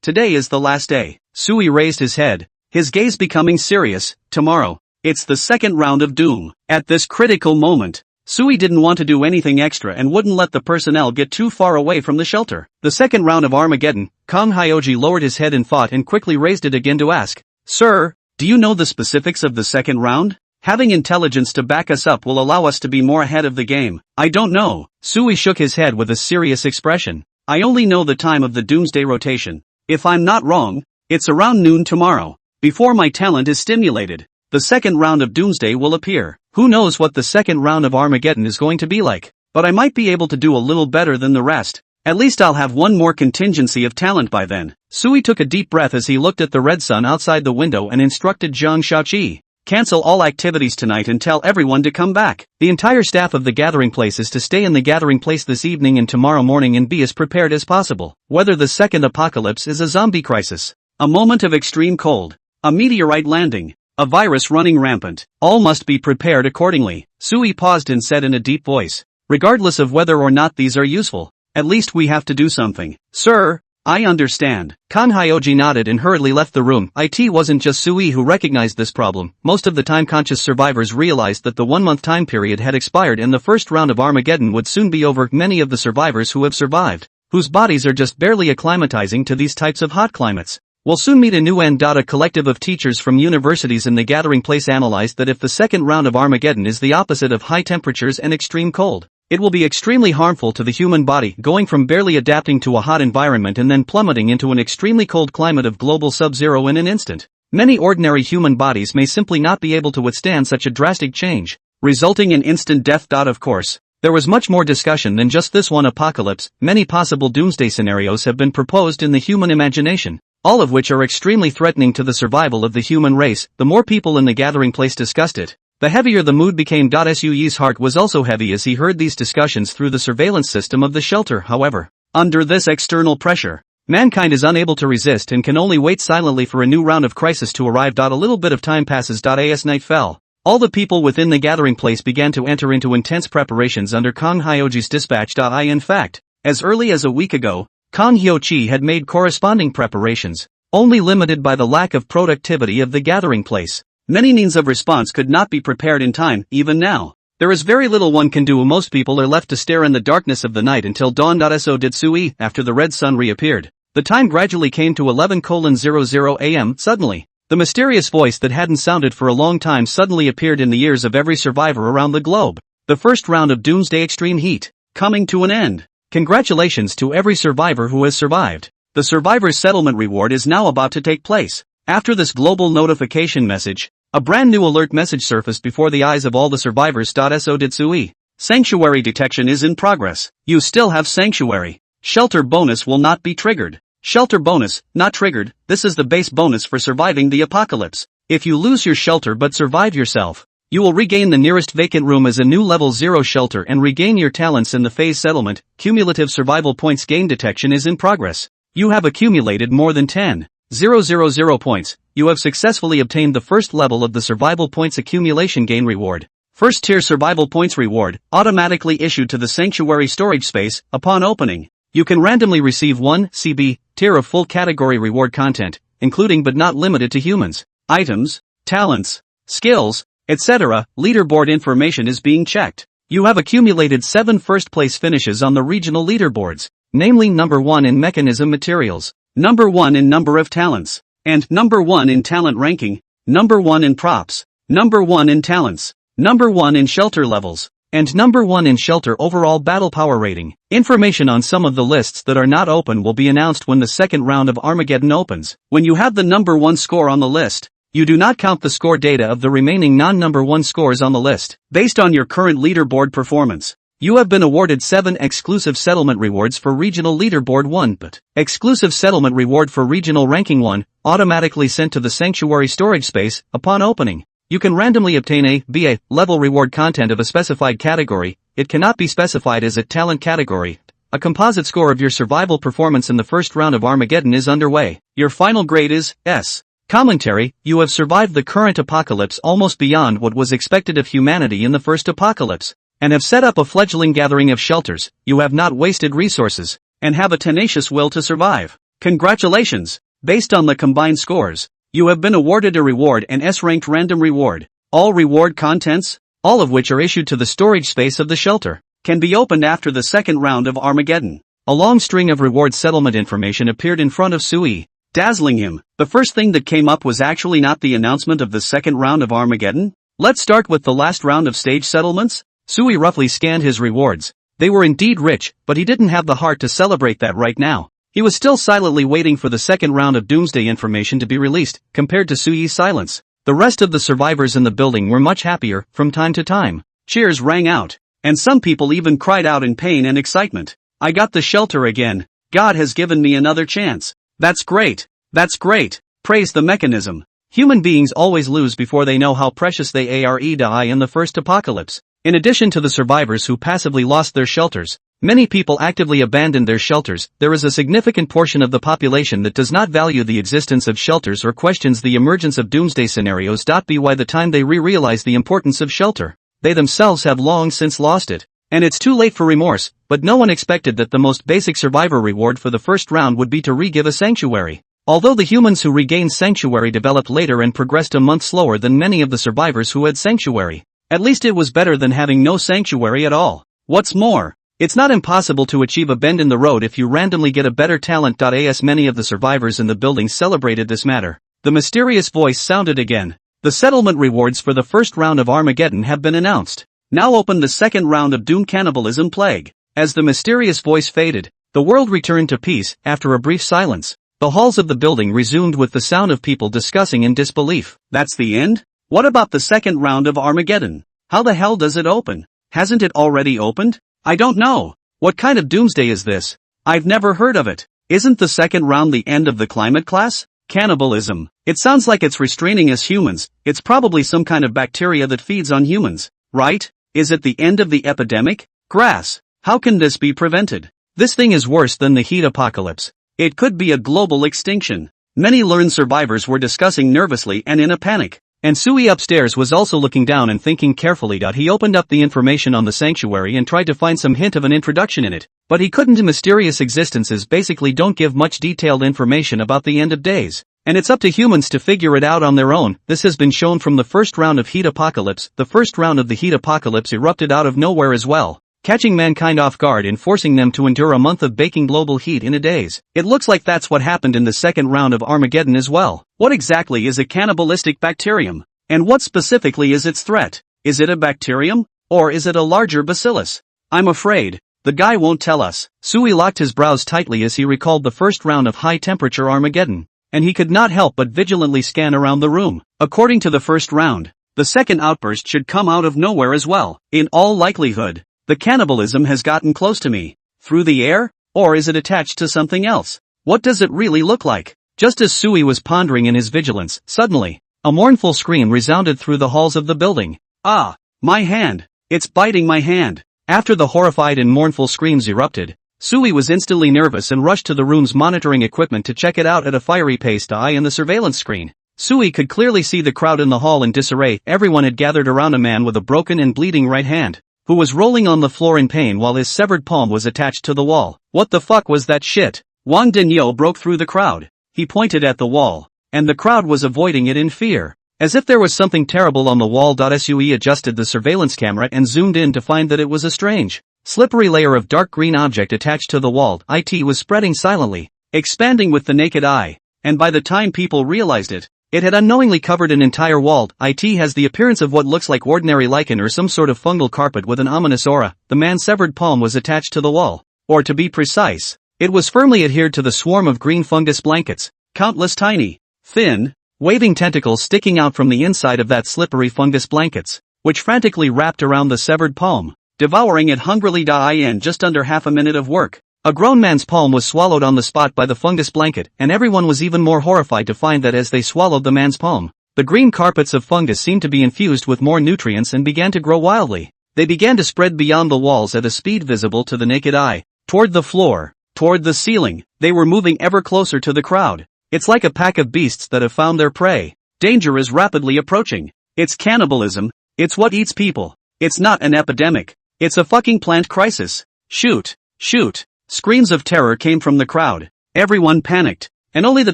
today is the last day." Suyi raised his head, his gaze becoming serious. "Tomorrow, it's the second round of doom." At this critical moment, Suyi didn't want to do anything extra and wouldn't let the personnel get too far away from the shelter. The second round of Armageddon. Kang Hyoji lowered his head in thought and quickly raised it again to ask, "Sir, do you know the specifics of the second round? Having intelligence to back us up will allow us to be more ahead of the game." "I don't know." Suyi shook his head with a serious expression. "I only know the time of the doomsday rotation. If I'm not wrong, it's around noon tomorrow. Before my talent is stimulated, the second round of Doomsday will appear. Who knows what the second round of Armageddon is going to be like, but I might be able to do a little better than the rest. At least I'll have one more contingency of talent by then." Suyi took a deep breath as he looked at the red sun outside the window and instructed Zhang Shaoqi, "Cancel all activities tonight and tell everyone to come back. The entire staff of the gathering place is to stay in the gathering place this evening and tomorrow morning and be as prepared as possible. Whether the second apocalypse is a zombie crisis, a moment of extreme cold, a meteorite landing, a virus running rampant, all must be prepared accordingly." Suyi paused and said in a deep voice, "Regardless of whether or not these are useful, at least we have to do something." "Sir, I understand." Kang Hyoji nodded and hurriedly left the room. It wasn't just Suyi who recognized this problem. Most of the time-conscious survivors realized that the one-month time period had expired and the first round of Armageddon would soon be over. Many of the survivors who have survived, whose bodies are just barely acclimatizing to these types of hot climates, will soon meet a new end. A collective of teachers from universities in the gathering place analyzed that if the second round of Armageddon is the opposite of high temperatures and extreme cold, it will be extremely harmful to the human body, going from barely adapting to a hot environment and then plummeting into an extremely cold climate of global sub-zero in an instant. Many ordinary human bodies may simply not be able to withstand such a drastic change, resulting in instant death. Of course, there was much more discussion than just this one apocalypse. Many possible doomsday scenarios have been proposed in the human imagination, all of which are extremely threatening to the survival of the human race. The more people in the gathering place discussed it, the heavier the mood became. Suyi's heart was also heavy as he heard these discussions through the surveillance system of the shelter. However, under this external pressure, mankind is unable to resist and can only wait silently for a new round of crisis to arrive. A little bit of time passes. As night fell, all the people within the gathering place began to enter into intense preparations under Kang Hyoji's dispatch. In fact, as early as a week ago, Kang Hyoji had made corresponding preparations, only limited by the lack of productivity of the gathering place. Many means of response could not be prepared in time. Even now, there is very little one can do. Most people are left to stare in the darkness of the night until dawn. So did Suyi. After the red sun reappeared, the time gradually came to 11:00 a.m. Suddenly, the mysterious voice that hadn't sounded for a long time suddenly appeared in the ears of every survivor around the globe. The first round of Doomsday Extreme Heat, coming to an end. Congratulations to every survivor who has survived. The survivor's settlement reward is now about to take place. After this global notification message, a brand new alert message surfaced before the eyes of all the survivors. So did Suyi. Sanctuary detection is in progress. You still have sanctuary. Shelter bonus will not be triggered. Shelter bonus, not triggered. This is the base bonus for surviving the apocalypse. If you lose your shelter but survive yourself, You will regain the nearest vacant room as a new level 0 shelter and regain your talents in the phase settlement. Cumulative survival points gain detection is in progress. You have accumulated more than 10,000 points. You have successfully obtained the first level of the survival points accumulation gain reward. First tier survival points reward, automatically issued to the sanctuary storage space upon opening. You can randomly receive 1 CB tier of full category reward content, including but not limited to humans, items, talents, skills, etc. Leaderboard information is being checked. You have accumulated 7 first place finishes on the regional leaderboards, namely number 1 in mechanism materials, number 1 in number of talents, and number 1 in talent ranking, number 1 in props, number 1 in talents, number 1 in shelter levels, and number 1 in shelter overall battle power rating. Information on some of the lists that are not open will be announced when the second round of Armageddon opens. When you have the number 1 score on the list, you do not count the score data of the remaining non-number 1 scores on the list. Based on your current leaderboard performance, you have been awarded 7 exclusive settlement rewards for regional leaderboard 1, but exclusive settlement reward for regional ranking 1, automatically sent to the sanctuary storage space upon opening. You can randomly obtain a BA level reward content of a specified category. It cannot be specified as a talent category. A composite score of your survival performance in the first round of Armageddon is underway. Your final grade is S. Commentary: you have survived the current apocalypse almost beyond what was expected of humanity in the first apocalypse, and have set up a fledgling gathering of shelters. You have not wasted resources, and have a tenacious will to survive. Congratulations! Based on the combined scores, you have been awarded a reward and S-ranked random reward. All reward contents, all of which are issued to the storage space of the shelter, can be opened after the second round of Armageddon. A long string of reward settlement information appeared in front of Sui, dazzling him. The first thing that came up was actually not the announcement of the second round of Armageddon. Let's start with the last round of stage settlements. Sui roughly scanned his rewards. They were indeed rich, but he didn't have the heart to celebrate that right now. He was still silently waiting for the second round of Doomsday information to be released. Compared to Sui's silence, the rest of the survivors in the building were much happier. From time to time, cheers rang out, and some people even cried out in pain and excitement. I got the shelter again. God has given me another chance. That's great. That's great. Praise the mechanism. Human beings always lose before they know how precious they are in the first apocalypse. In addition to the survivors who passively lost their shelters, many people actively abandoned their shelters. There is a significant portion of the population that does not value the existence of shelters or questions the emergence of doomsday scenarios. By the time they realize the importance of shelter, they themselves have long since lost it. And it's too late for remorse, but no one expected that the most basic survivor reward for the first round would be to re-give a sanctuary. Although the humans who regained sanctuary developed later and progressed a month slower than many of the survivors who had sanctuary, at least it was better than having no sanctuary at all. What's more, it's not impossible to achieve a bend in the road if you randomly get a better talent. As many of the survivors in the building celebrated this matter, the mysterious voice sounded again. The settlement rewards for the first round of Armageddon have been announced. Now open the second round of Doom Cannibalism Plague. As the mysterious voice faded, the world returned to peace. After a brief silence, the halls of the building resumed with the sound of people discussing in disbelief. That's the end? What about the second round of Armageddon? How the hell does it open? Hasn't it already opened? I don't know. What kind of doomsday is this? I've never heard of it. Isn't the second round the end of the climate class? Cannibalism. It sounds like it's restraining us humans. It's probably some kind of bacteria that feeds on humans, right? Is it the end of the epidemic? Grass. How can this be prevented? This thing is worse than the heat apocalypse. It could be a global extinction. Many learned survivors were discussing nervously and in a panic. And Sui upstairs was also looking down and thinking carefully. He opened up the information on the sanctuary and tried to find some hint of an introduction in it, but he couldn't. Mysterious existences basically don't give much detailed information about the end of days, and it's up to humans to figure it out on their own. This has been shown from the first round of heat apocalypse. The first round of the heat apocalypse erupted out of nowhere as well, catching mankind off guard and forcing them to endure a month of baking global heat in a daze. It looks like that's what happened in the second round of Armageddon as well. What exactly is a cannibalistic bacterium? And what specifically is its threat? Is it a bacterium? Or is it a larger bacillus? I'm afraid the guy won't tell us. Sui locked his brows tightly as he recalled the first round of high-temperature Armageddon, and he could not help but vigilantly scan around the room. According to the first round, the second outburst should come out of nowhere as well. In all likelihood, the cannibalism has gotten close to me. Through the air? Or is it attached to something else? What does it really look like? Just as Sui was pondering in his vigilance, suddenly, a mournful scream resounded through the halls of the building. Ah! My hand! It's biting my hand! After the horrified and mournful screams erupted, Sui was instantly nervous and rushed to the room's monitoring equipment to check it out at a fiery pace eye in the surveillance screen. Sui could clearly see the crowd in the hall in disarray. Everyone had gathered around a man with a broken and bleeding right hand, who was rolling on the floor in pain while his severed palm was attached to the wall. What the fuck was that shit? Wang Dinyo broke through the crowd. He pointed at the wall, and the crowd was avoiding it in fear. As if there was something terrible on the wall. Sui adjusted the surveillance camera and zoomed in to find that it was a strange, slippery layer of dark green object attached to the wall. It was spreading silently, expanding with the naked eye, and by the time people realized it, it had unknowingly covered an entire wall. It has the appearance of what looks like ordinary lichen or some sort of fungal carpet with an ominous aura. The man's severed palm was attached to the wall, or to be precise, it was firmly adhered to the swarm of green fungus blankets, countless tiny, thin, waving tentacles sticking out from the inside of that slippery fungus blankets, which frantically wrapped around the severed palm, devouring it hungrily. In just under half a minute of work, a grown man's palm was swallowed on the spot by the fungus blanket, and everyone was even more horrified to find that as they swallowed the man's palm, the green carpets of fungus seemed to be infused with more nutrients and began to grow wildly. They began to spread beyond the walls at a speed visible to the naked eye, toward the floor, toward the ceiling. They were moving ever closer to the crowd. It's like a pack of beasts that have found their prey. Danger is rapidly approaching. It's cannibalism. It's what eats people. It's not an epidemic. It's a fucking plant crisis. Shoot! Shoot! Screams of terror came from the crowd. Everyone panicked, and only the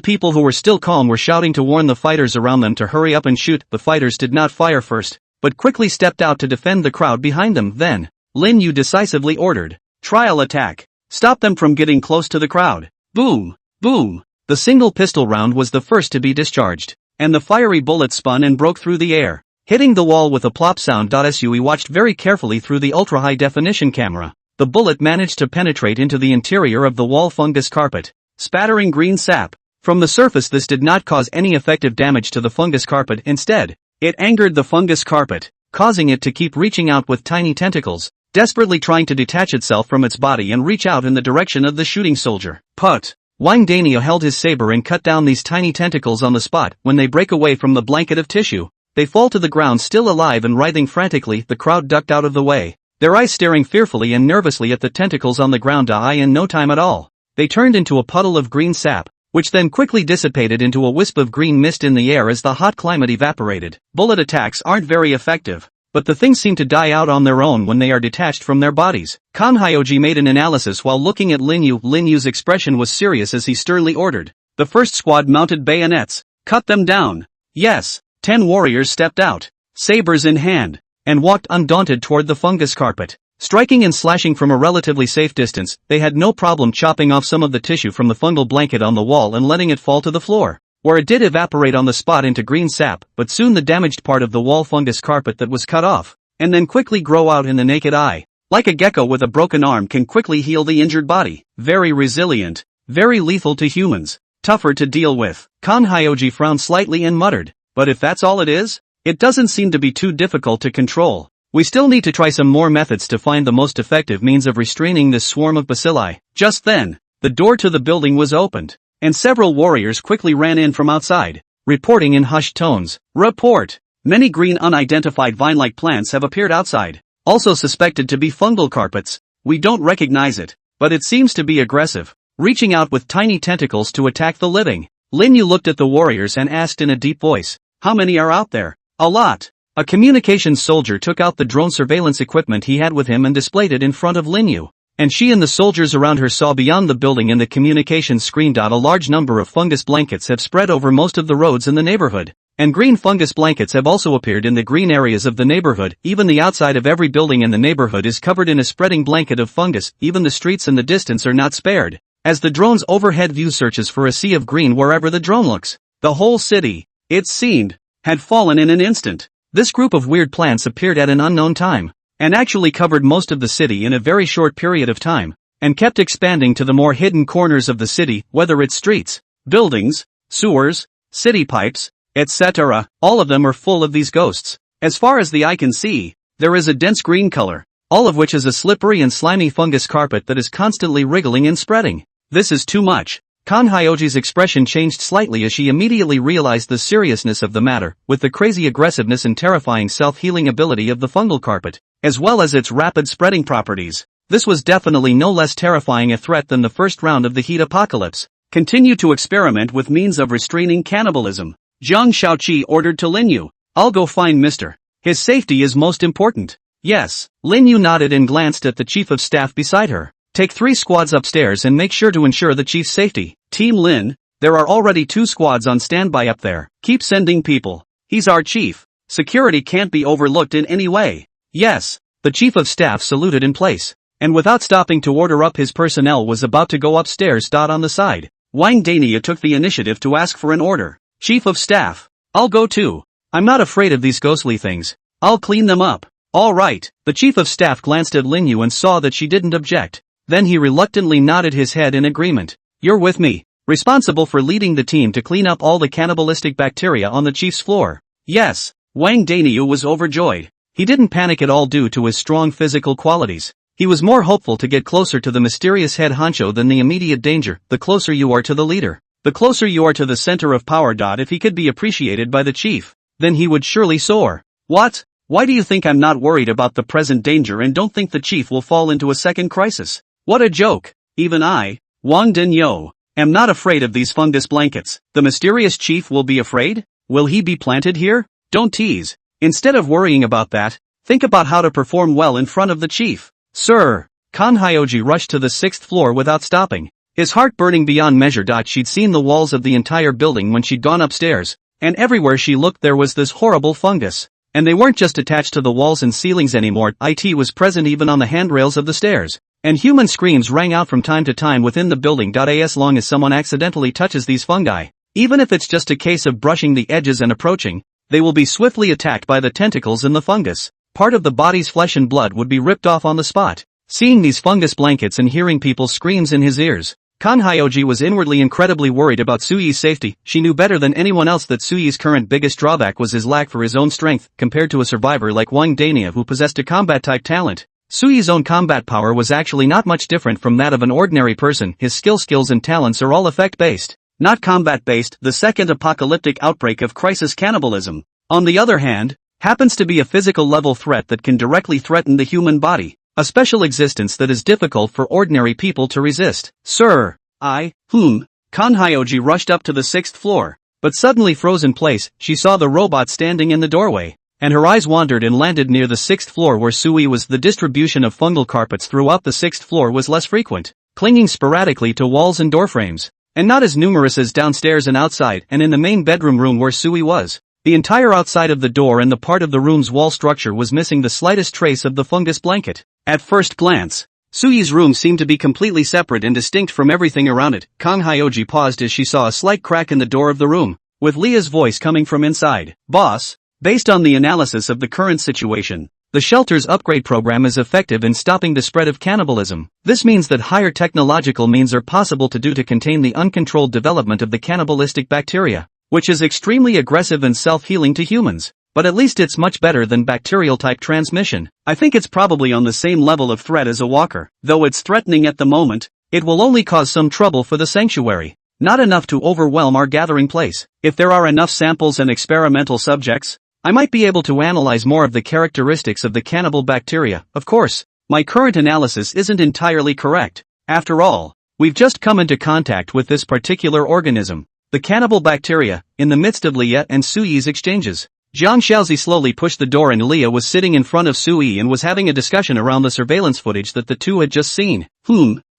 people who were still calm were shouting to warn the fighters around them to hurry up and shoot. The fighters did not fire first, but quickly stepped out to defend the crowd behind them. Then, Lin Yu decisively ordered, "Trial attack. Stop them from getting close to the crowd." Boom! Boom! The single pistol round was the first to be discharged, and the fiery bullet spun and broke through the air, hitting the wall with a plop sound. Sui watched very carefully through the ultra-high definition camera. The bullet managed to penetrate into the interior of the wall fungus carpet, spattering green sap. From the surface this did not cause any effective damage to the fungus carpet. Instead, it angered the fungus carpet, causing it to keep reaching out with tiny tentacles, desperately trying to detach itself from its body and reach out in the direction of the shooting soldier. Put! Wang Danio held his saber and cut down these tiny tentacles on the spot. When they break away from the blanket of tissue, they fall to the ground still alive and writhing frantically. The crowd ducked out of the way, their eyes staring fearfully and nervously at the tentacles on the ground. In no time at all, they turned into a puddle of green sap, which then quickly dissipated into a wisp of green mist in the air as the hot climate evaporated. Bullet attacks aren't very effective, but the things seem to die out on their own when they are detached from their bodies. Kan Hyoji made an analysis while looking at Lin Yu. Lin Yu's expression was serious as he sternly ordered, "The first squad mounted bayonets. Cut them down." Yes, 10 warriors stepped out, sabers in hand, and walked undaunted toward the fungus carpet. Striking and slashing from a relatively safe distance, they had no problem chopping off some of the tissue from the fungal blanket on the wall and letting it fall to the floor, where it did evaporate on the spot into green sap. But soon the damaged part of the wall fungus carpet that was cut off, and then quickly grow out in the naked eye. Like a gecko with a broken arm can quickly heal the injured body. Very resilient, very lethal to humans, tougher to deal with. Kan Hyoji frowned slightly and muttered, "But if that's all it is, it doesn't seem to be too difficult to control. We still need to try some more methods to find the most effective means of restraining this swarm of bacilli." Just then, the door to the building was opened, and several warriors quickly ran in from outside, reporting in hushed tones. "Report! Many green unidentified vine-like plants have appeared outside, also suspected to be fungal carpets. We don't recognize it, but it seems to be aggressive, reaching out with tiny tentacles to attack the living." Lin Yu looked at the warriors and asked in a deep voice, "How many are out there?" "A lot." A communications soldier took out the drone surveillance equipment he had with him and displayed it in front of Lin Yu, and she and the soldiers around her saw beyond the building in the communications screen. A large number of fungus blankets have spread over most of the roads in the neighborhood, and green fungus blankets have also appeared in the green areas of the neighborhood. Even the outside of every building in the neighborhood is covered in a spreading blanket of fungus. Even the streets in the distance are not spared, as the drone's overhead view searches for a sea of green wherever the drone looks. The whole city, it seemed, had fallen in an instant. This group of weird plants appeared at an unknown time, and actually covered most of the city in a very short period of time, and kept expanding to the more hidden corners of the city, whether it's streets, buildings, sewers, city pipes, etc. All of them are full of these ghosts. As far as the eye can see, there is a dense green color, all of which is a slippery and slimy fungus carpet that is constantly wriggling and spreading. This is too much. Kan Hyoji's expression changed slightly as she immediately realized the seriousness of the matter, with the crazy aggressiveness and terrifying self-healing ability of the fungal carpet, as well as its rapid spreading properties. This was definitely no less terrifying a threat than the first round of the heat apocalypse. Continue to experiment with means of restraining cannibalism. Zhang Shaoqi ordered to Lin Yu. I'll go find Mr. His safety is most important. Yes. Lin Yu nodded and glanced at the chief of staff beside her. Take 3 squads upstairs and make sure to ensure the chief's safety. Team Lin, there are already 2 squads on standby up there. Keep sending people. He's our chief. Security can't be overlooked in any way. Yes. The chief of staff saluted in place, and without stopping to order up his personnel was about to go upstairs. On the side, Wang Dania took the initiative to ask for an order. Chief of staff, I'll go too. I'm not afraid of these ghostly things. I'll clean them up. All right. The chief of staff glanced at Lin Yu and saw that she didn't object. Then he reluctantly nodded his head in agreement. You're with me. Responsible for leading the team to clean up all the cannibalistic bacteria on the chief's floor. Yes. Wang Daniu was overjoyed. He didn't panic at all due to his strong physical qualities. He was more hopeful to get closer to the mysterious head honcho than the immediate danger. The closer you are to the leader, the closer you are to the center of power. If he could be appreciated by the chief, then he would surely soar. What? Why do you think I'm not worried about the present danger and don't think the chief will fall into a second crisis? What a joke. Even I, Wang Denyo, am not afraid of these fungus blankets. The mysterious chief will be afraid? Will he be planted here? Don't tease. Instead of worrying about that, think about how to perform well in front of the chief. Sir. Kan Hyoji rushed to the 6th floor without stopping, his heart burning beyond measure. She'd seen the walls of the entire building when she'd gone upstairs, and everywhere she looked there was this horrible fungus. And they weren't just attached to the walls and ceilings anymore. It was present even on the handrails of the stairs. And human screams rang out from time to time within the building. As long as someone accidentally touches these fungi, even if it's just a case of brushing the edges and approaching, they will be swiftly attacked by the tentacles in the fungus. Part of the body's flesh and blood would be ripped off on the spot. Seeing these fungus blankets and hearing people's screams in his ears, Kan Hyoji was inwardly incredibly worried about Suyi's safety. She knew better than anyone else that Suyi's current biggest drawback was his lack for his own strength, compared to a survivor like Wang Dania who possessed a combat-type talent. Suyi's own combat power was actually not much different from that of an ordinary person. His skills and talents are all effect-based, not combat-based. The second apocalyptic outbreak of crisis cannibalism, on the other hand, happens to be a physical-level threat that can directly threaten the human body, a special existence that is difficult for ordinary people to resist. Sir, Kan Hyoji rushed up to the 6th floor, but suddenly froze in place. She saw the robot standing in the doorway, and her eyes wandered and landed near the 6th floor where Sui was. The distribution of fungal carpets throughout the 6th floor was less frequent, clinging sporadically to walls and doorframes, and not as numerous as downstairs and outside and in the main bedroom room where Sui was. The entire outside of the door and the part of the room's wall structure was missing the slightest trace of the fungus blanket. At first glance, Suyi's room seemed to be completely separate and distinct from everything around it. Kan Hyoji paused as she saw a slight crack in the door of the room, with Leah's voice coming from inside. Boss, based on the analysis of the current situation, the shelter's upgrade program is effective in stopping the spread of cannibalism. This means that higher technological means are possible to contain the uncontrolled development of the cannibalistic bacteria, which is extremely aggressive and self-healing to humans. But at least it's much better than bacterial-type transmission. I think it's probably on the same level of threat as a walker. Though it's threatening at the moment, it will only cause some trouble for the sanctuary. Not enough to overwhelm our gathering place. If there are enough samples and experimental subjects, I might be able to analyze more of the characteristics of the cannibal bacteria. Of course, my current analysis isn't entirely correct. After all, we've just come into contact with this particular organism, the cannibal bacteria, in the midst of Leah and Suyi's exchanges. Jiang Xiaozi slowly pushed the door and Leah was sitting in front of Sui and was having a discussion around the surveillance footage that the two had just seen.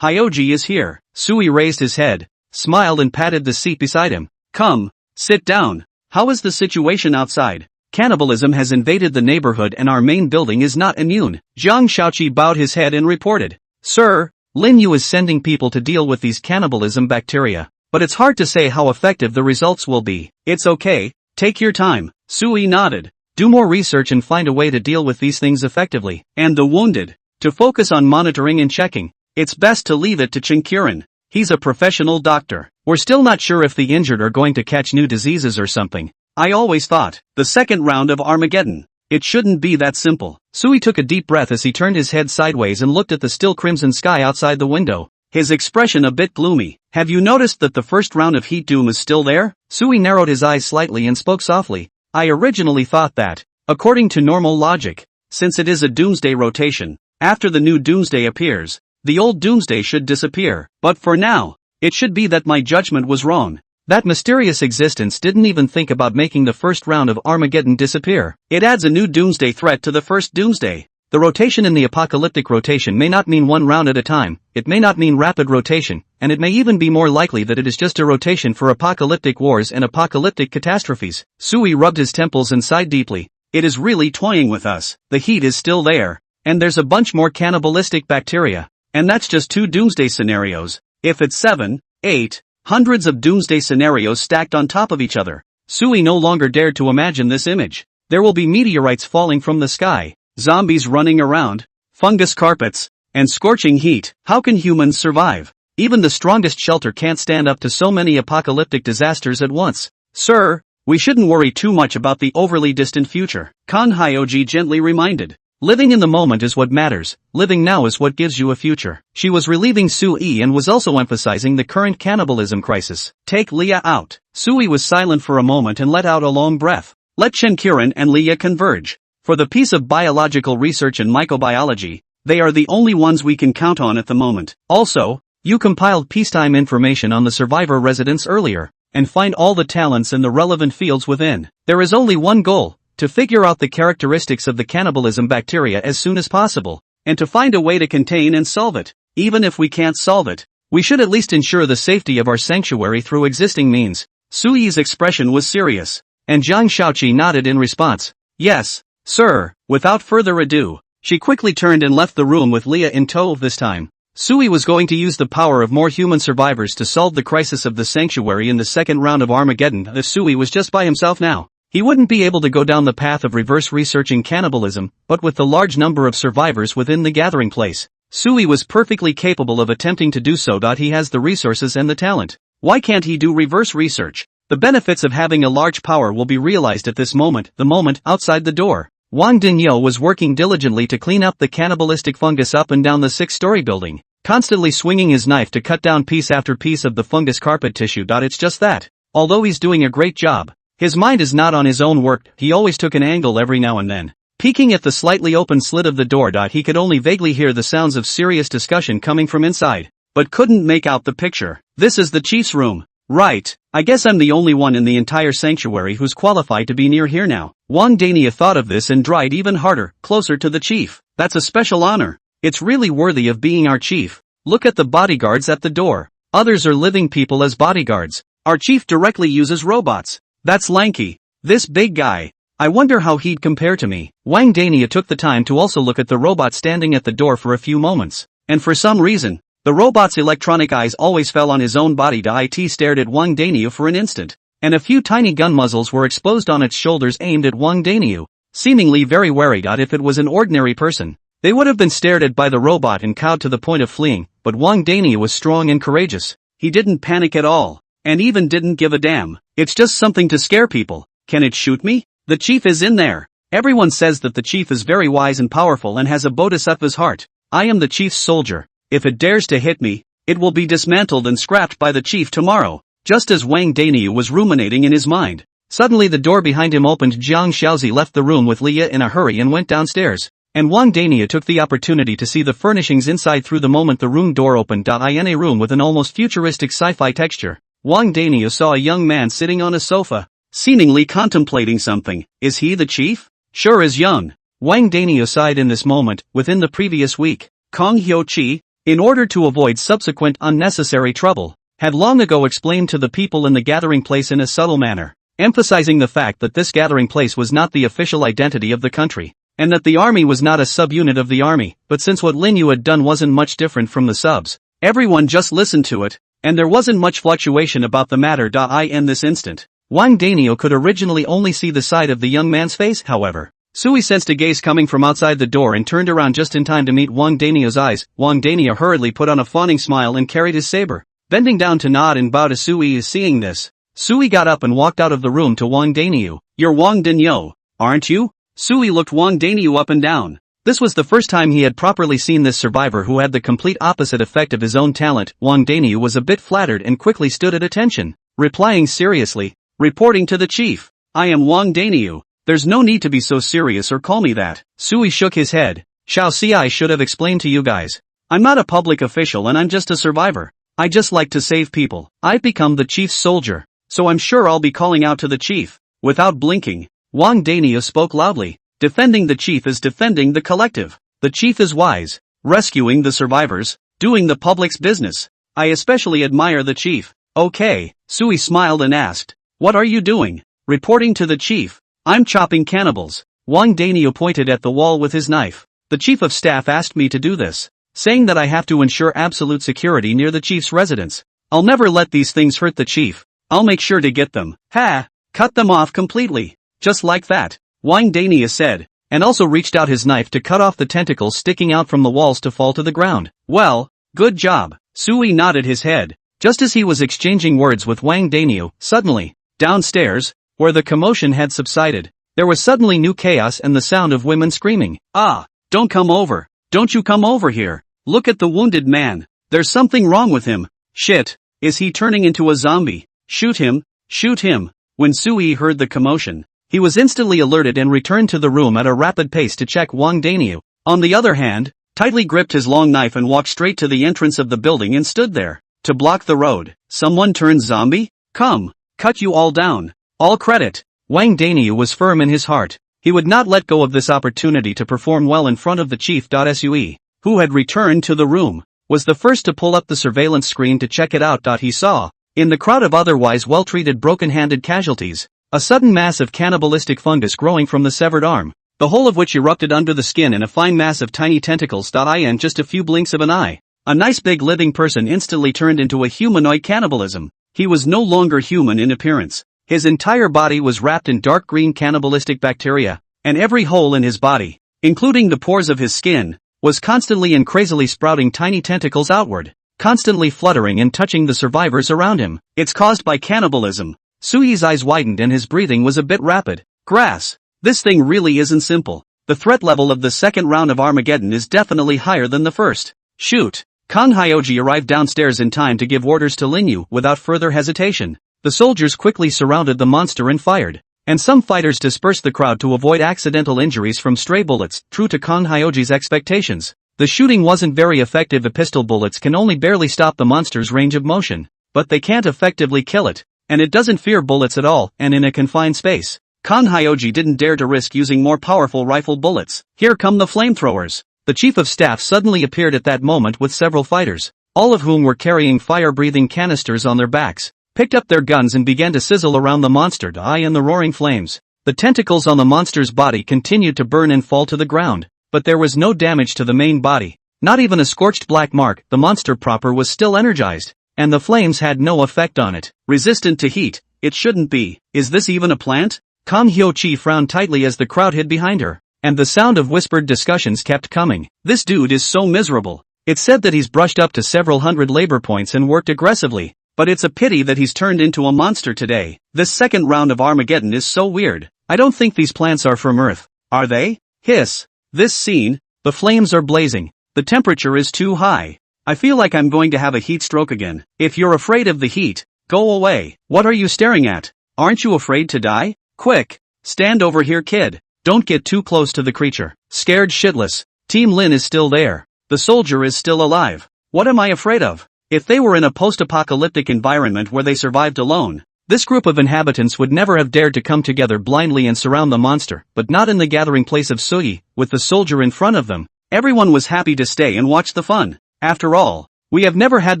Hyoji is here. Sui raised his head, smiled and patted the seat beside him. Come, sit down. How is the situation outside? Cannibalism has invaded the neighborhood and our main building is not immune. Jiang Shaoqi bowed his head and reported. Sir, Lin Yu is sending people to deal with these cannibalism bacteria, but it's hard to say how effective the results will be. It's okay, take your time. Sui nodded. Do more research and find a way to deal with these things effectively. And the wounded, to focus on monitoring and checking. It's best to leave it to Chinkurin. He's a professional doctor. We're still not sure if the injured are going to catch new diseases or something. I always thought, the second round of Armageddon. It shouldn't be that simple. Sui took a deep breath as he turned his head sideways and looked at the still crimson sky outside the window. his expression a bit gloomy. Have you noticed that the first round of Heat Doom is still there? Sui narrowed his eyes slightly and spoke softly. I originally thought that, according to normal logic, since it is a Doomsday rotation, after the new Doomsday appears, the old Doomsday should disappear. But for now, it should be that my judgment was wrong. That mysterious existence didn't even think about making the first round of Armageddon disappear. It adds a new Doomsday threat to the first Doomsday. The rotation in the apocalyptic rotation may not mean one round at a time, it may not mean rapid rotation, and it may even be more likely that it is just a rotation for apocalyptic wars and apocalyptic catastrophes. Sui rubbed his temples and sighed deeply. It is really toying with us. The heat is still there, and there's a bunch more cannibalistic bacteria. And that's just 2 Doomsday scenarios. If it's 7, 8, hundreds of Doomsday scenarios stacked on top of each other. Sui no longer dared to imagine this image. There will be meteorites falling from the sky, zombies running around, fungus carpets, and scorching heat. How can humans survive? Even the strongest shelter can't stand up to so many apocalyptic disasters at once. Sir, we shouldn't worry too much about the overly distant future, Kan Hyoji gently reminded. Living in the moment is what matters, living now is what gives you a future. She was relieving Sui and was also emphasizing the current cannibalism crisis. Take Leah out. Sui was silent for a moment and let out a long breath. Let Shinkiran and Leah converge. For the piece of biological research and microbiology, they are the only ones we can count on at the moment. Also, you compiled peacetime information on the survivor residents earlier, and find all the talents in the relevant fields within. There is only one goal. To figure out the characteristics of the cannibalism bacteria as soon as possible, and to find a way to contain and solve it. Even if we can't solve it, we should at least ensure the safety of our sanctuary through existing means. Sui's expression was serious, and Zhang Shaoqi nodded in response. Yes, sir. Without further ado, she quickly turned and left the room with Leah in tow this time. Sui was going to use the power of more human survivors to solve the crisis of the sanctuary in the second round of Armageddon. If Sui was just by himself now, he wouldn't be able to go down the path of reverse researching cannibalism, but with the large number of survivors within the gathering place, Sui was perfectly capable of attempting to do so. He has the resources and the talent. Why can't he do reverse research? The benefits of having a large power will be realized at this moment. The moment outside the door, Wang Dinyo was working diligently to clean up the cannibalistic fungus up and down the 6-story building, constantly swinging his knife to cut down piece after piece of the fungus carpet tissue. It's just that, although he's doing a great job, his mind is not on his own work. He always took an angle every now and then. Peeking at the slightly open slit of the door. He could only vaguely hear the sounds of serious discussion coming from inside, but couldn't make out the picture. This is the chief's room. Right, I guess I'm the only one in the entire sanctuary who's qualified to be near here now. Wang Dania thought of this and dried even harder, closer to the chief. That's a special honor. It's really worthy of being our chief. Look at the bodyguards at the door. Others are living people as bodyguards. Our chief directly uses robots. That's lanky. This big guy. I wonder how he'd compare to me. Wang Dania took the time to also look at the robot standing at the door for a few moments. And for some reason, the robot's electronic eyes always fell on his own body. It stared at Wang Dania for an instant, and a few tiny gun muzzles were exposed on its shoulders aimed at Wang Dania, seemingly very wary. If it was an ordinary person, they would have been stared at by the robot and cowed to the point of fleeing, but Wang Dania was strong and courageous. He didn't panic at all, and even didn't give a damn. It's just something to scare people. Can it shoot me? The chief is in there. Everyone says that the chief is very wise and powerful and has a bodhisattva's heart. I am the chief's soldier. If it dares to hit me, it will be dismantled and scrapped by the chief tomorrow. Just as Wang Daniu was ruminating in his mind, suddenly the door behind him opened. Jiang Xiaozi left the room with Leah in a hurry and went downstairs, and Wang Daniu took the opportunity to see the furnishings inside through the moment the room door opened. In a room with an almost futuristic sci-fi texture, Wang Daniu saw a young man sitting on a sofa, seemingly contemplating something. Is he the chief? Sure is young. Wang Daniu sighed in this moment. Within the previous week, Kong Hyo-chi, in order to avoid subsequent unnecessary trouble, had long ago explained to the people in the gathering place in a subtle manner, emphasizing the fact that this gathering place was not the official identity of the country, and that the army was not a subunit of the army. But since what Lin Yu had done wasn't much different from the subs, everyone just listened to it, and there wasn't much fluctuation about the matter. In this instant, Wang Daniu could originally only see the side of the young man's face. However, Sui sensed a gaze coming from outside the door and turned around just in time to meet Wang Daniu's eyes. Wang Daniu hurriedly put on a fawning smile and carried his saber, bending down to nod and bow to Sui. Seeing this, Sui got up and walked out of the room to Wang Daniu. You're Wang Daniu, aren't you? Sui looked Wang Daniu up and down. This was the first time he had properly seen this survivor who had the complete opposite effect of his own talent. Wang Danyu was a bit flattered and quickly stood at attention, replying seriously, "Reporting to the chief. I am Wang Danyu. There's no need to be so serious or call me that." Sui shook his head. "Shao Si, I should have explained to you guys. I'm not a public official and I'm just a survivor. I just like to save people. I've become the chief's soldier, so I'm sure I'll be calling out to the chief." Without blinking, Wang Danyu spoke loudly. "Defending the chief is defending the collective. The chief is wise, rescuing the survivors, doing the public's business. I especially admire the chief." "Okay," Sui smiled and asked, "What are you doing?" "Reporting to the chief. I'm chopping cannibals." Wang Danyu pointed at the wall with his knife. "The chief of staff asked me to do this, saying that I have to ensure absolute security near the chief's residence. I'll never let these things hurt the chief. I'll make sure to get them. Ha! Cut them off completely. Just like that," Wang Danyu said, and also reached out his knife to cut off the tentacles sticking out from the walls to fall to the ground. "Well, good job." Sui nodded his head. Just as he was exchanging words with Wang Danyu, suddenly, downstairs, where the commotion had subsided, there was suddenly new chaos and the sound of women screaming. "Ah, don't come over. Don't you come over here. Look at the wounded man. There's something wrong with him. Shit, is he turning into a zombie? Shoot him, shoot him." When Sui heard the commotion, he was instantly alerted and returned to the room at a rapid pace to check Wang Danyu. On the other hand, tightly gripped his long knife and walked straight to the entrance of the building and stood there, to block the road. "Someone turned zombie? Come, cut you all down. All credit." Wang Danyu was firm in his heart. He would not let go of this opportunity to perform well in front of the chief. Sui, who had returned to the room, was the first to pull up the surveillance screen to check it out. He saw, in the crowd of otherwise well-treated broken-handed casualties, a sudden mass of cannibalistic fungus growing from the severed arm, the whole of which erupted under the skin in a fine mass of tiny tentacles. In just a few blinks of an eye, a nice big living person instantly turned into a humanoid cannibalism. He was no longer human in appearance. His entire body was wrapped in dark green cannibalistic bacteria, and every hole in his body, including the pores of his skin, was constantly and crazily sprouting tiny tentacles outward, constantly fluttering and touching the survivors around him. "It's caused by cannibalism." Sui's eyes widened and his breathing was a bit rapid. "Grass. This thing really isn't simple. The threat level of the second round of Armageddon is definitely higher than the first. Shoot." Kang Hyoji arrived downstairs in time to give orders to Linyu without further hesitation. The soldiers quickly surrounded the monster and fired, and some fighters dispersed the crowd to avoid accidental injuries from stray bullets. True to Kang Hyoji's expectations, the shooting wasn't very effective. The pistol bullets can only barely stop the monster's range of motion, but they can't effectively kill it, and it doesn't fear bullets at all, and in a confined space, Kang Hyoji didn't dare to risk using more powerful rifle bullets. "Here come the flamethrowers." The chief of staff suddenly appeared at that moment with several fighters, all of whom were carrying fire-breathing canisters on their backs, picked up their guns and began to sizzle around the monster. In the roaring flames, the tentacles on the monster's body continued to burn and fall to the ground, but there was no damage to the main body, not even a scorched black mark. The monster proper was still energized, and the flames had no effect on it. "Resistant to heat, it shouldn't be. Is this even a plant?" Kang Hyo-chi frowned tightly as the crowd hid behind her, and the sound of whispered discussions kept coming. "This dude is so miserable. It's said that he's brushed up to several hundred labor points and worked aggressively, but it's a pity that he's turned into a monster today. This second round of Armageddon is so weird. I don't think these plants are from Earth. Are they?" Hiss. "This scene, the flames are blazing. The temperature is too high. I feel like I'm going to have a heat stroke again." "If you're afraid of the heat, go away. What are you staring at? Aren't you afraid to die? Quick, stand over here, kid. Don't get too close to the creature." Scared shitless, Team Lin is still there. The soldier is still alive. What am I afraid of? If they were in a post-apocalyptic environment where they survived alone, this group of inhabitants would never have dared to come together blindly and surround the monster, but not in the gathering place of Sui, with the soldier in front of them. Everyone was happy to stay and watch the fun. After all, we have never had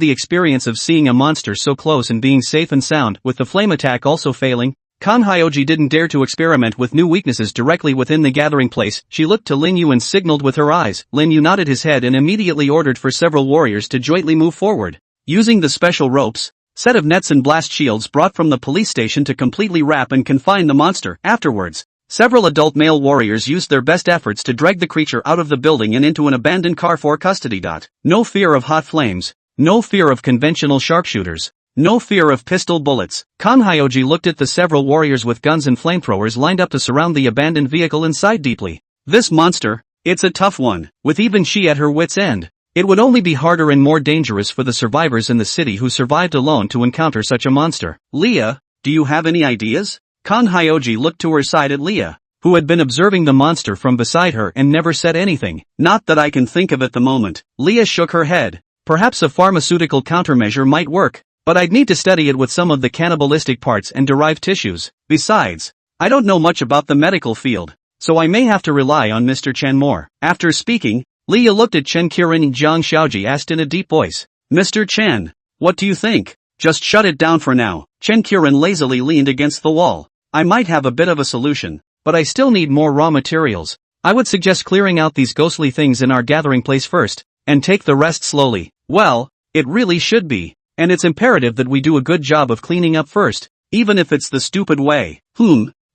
the experience of seeing a monster so close and being safe and sound. With the flame attack also failing, Kang Hyoji didn't dare to experiment with new weaknesses directly within the gathering place. She looked to Linyu and signaled with her eyes. Linyu nodded his head and immediately ordered for several warriors to jointly move forward, using the special ropes, set of nets and blast shields brought from the police station to completely wrap and confine the monster. Afterwards, several adult male warriors used their best efforts to drag the creature out of the building and into an abandoned car for custody. No fear of hot flames, no fear of conventional sharpshooters, no fear of pistol bullets. Kang Hyoji looked at the several warriors with guns and flamethrowers lined up to surround the abandoned vehicle and sighed deeply. This monster, It's a tough one, with even she at her wit's end. It would only be harder and more dangerous for the survivors in the city who survived alone to encounter such a monster. Leah, do you have any ideas? Kan Hyoji looked to her side at Leah, who had been observing the monster from beside her and never said anything. Not that I can think of at the moment. Leah shook her head. Perhaps a pharmaceutical countermeasure might work, but I'd need to study it with some of the cannibalistic parts and derived tissues. Besides, I don't know much about the medical field, so I may have to rely on Mr. Chen more. After speaking, Leah looked at Chen Qiren and Jiang Xiaoji asked in a deep voice. Mr. Chen, what do you think? Just shut it down for now. Chen Qiren lazily leaned against the wall. I might have a bit of a solution, but I still need more raw materials. I would suggest clearing out these ghostly things in our gathering place first, and take the rest slowly. Well, it really should be, and it's imperative that we do a good job of cleaning up first, even if it's the stupid way.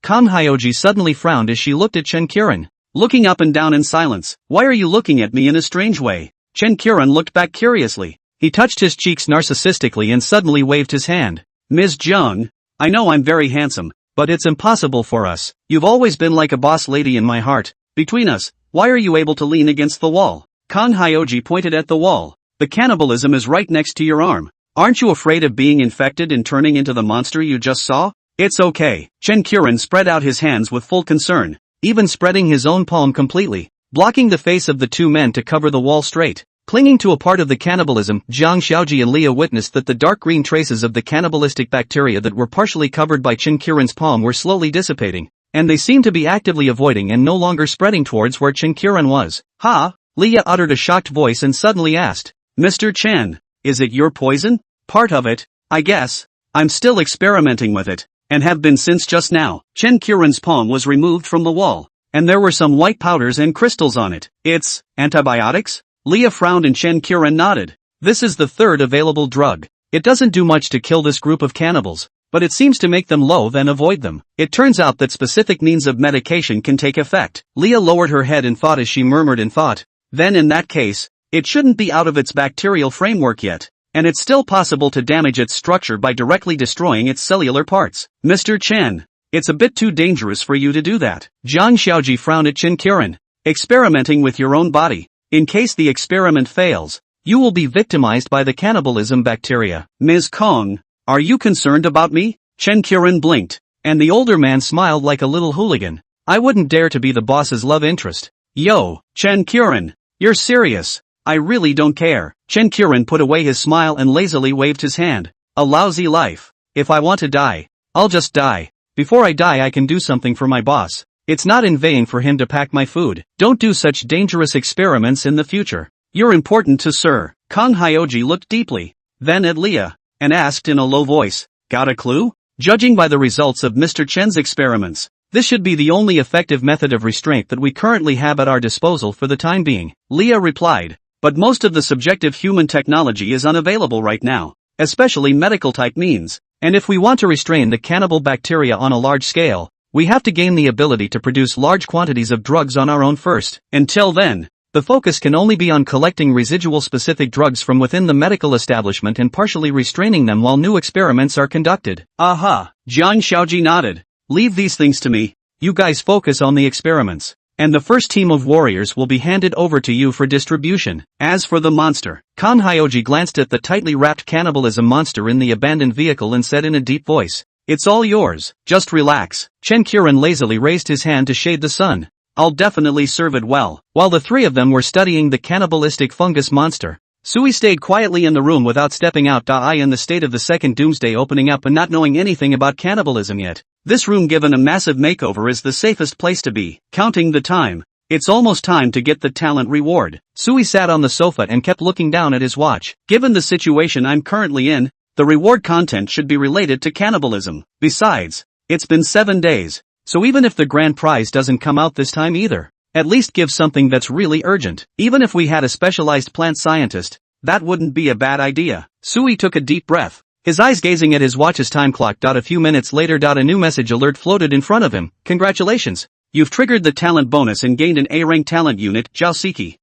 Kan Hyoji suddenly frowned as she looked at Chen Qiren, looking up and down in silence. Why are you looking at me in a strange way? Chen Qiren looked back curiously. He touched his cheeks narcissistically and suddenly waved his hand. Ms. Jiang, I know I'm very handsome, but it's impossible for us. You've always been like a boss lady in my heart. Between us, why are you able to lean against the wall? Kan Hyoji pointed at the wall. The cannibalism is right next to your arm. Aren't you afraid of being infected and turning into the monster you just saw? It's okay. Chen Qiren spread out his hands with full concern, even spreading his own palm completely, blocking the face of the two men to cover the wall straight. Clinging to a part of the cannibalism, Jiang Xiaoji and Leah witnessed that the dark green traces of the cannibalistic bacteria that were partially covered by Chen Qiren's palm were slowly dissipating, and they seemed to be actively avoiding and no longer spreading towards where Chen Qiren was. Ha! Leah uttered a shocked voice and suddenly asked, Mr. Chen, is it your poison? Part of it, I guess. I'm still experimenting with it, and have been since just now. Chen Qiren's palm was removed from the wall, and there were some white powders and crystals on it. It's antibiotics? Leah frowned and Chen Qiren nodded. This is the third available drug. It doesn't do much to kill this group of cannibals, but it seems to make them loathe and avoid them. It turns out that specific means of medication can take effect. Leah lowered her head in thought as she murmured in thought. Then in that case, it shouldn't be out of its bacterial framework yet, and it's still possible to damage its structure by directly destroying its cellular parts. Mr. Chen, it's a bit too dangerous for you to do that. Jiang Xiaoji frowned at Chen Qiren. Experimenting with your own body. In case the experiment fails, you will be victimized by the cannibalism bacteria. Ms. Kong, are you concerned about me? Chen Qiren blinked, and the older man smiled like a little hooligan. I wouldn't dare to be the boss's love interest. Yo, Chen Qiren, you're serious? I really don't care. Chen Qiren put away his smile and lazily waved his hand. A lousy life. If I want to die, I'll just die. Before I die I can do something for my boss. It's not in vain for him to pack my food. Don't do such dangerous experiments in the future. You're important to Sir. Kan Hyoji looked deeply, then at Leah, and asked in a low voice, got a clue? Judging by the results of Mr. Chen's experiments, this should be the only effective method of restraint that we currently have at our disposal for the time being. Leah replied, but most of the subjective human technology is unavailable right now, especially medical type means, and if we want to restrain the cannibal bacteria on a large scale, we have to gain the ability to produce large quantities of drugs on our own first. Until then, the focus can only be on collecting residual specific drugs from within the medical establishment and partially restraining them while new experiments are conducted. Aha! Jiang Xiaoji nodded. Leave these things to me. You guys focus on the experiments, and the first team of warriors will be handed over to you for distribution. As for the monster, Kan Hyoji glanced at the tightly wrapped cannibalism monster in the abandoned vehicle and said in a deep voice, it's all yours, just relax. Chen Qiren lazily raised his hand to shade the sun. I'll definitely serve it well. While the three of them were studying the cannibalistic fungus monster, Sui stayed quietly in the room without stepping out. In the state of the second doomsday opening up and not knowing anything about cannibalism yet, this room given a massive makeover is the safest place to be. Counting the time, it's almost time to get the talent reward. Sui sat on the sofa and kept looking down at his watch. Given the situation I'm currently in, the reward content should be related to cannibalism. Besides, it's been 7 days, so even if the grand prize doesn't come out this time either, at least give something that's really urgent. Even if we had a specialized plant scientist, that wouldn't be a bad idea. Sui took a deep breath, his eyes gazing at his watch's time clock. A few minutes later, a new message alert floated in front of him. Congratulations! You've triggered the talent bonus and gained an A-rank talent unit, Jiaosiki.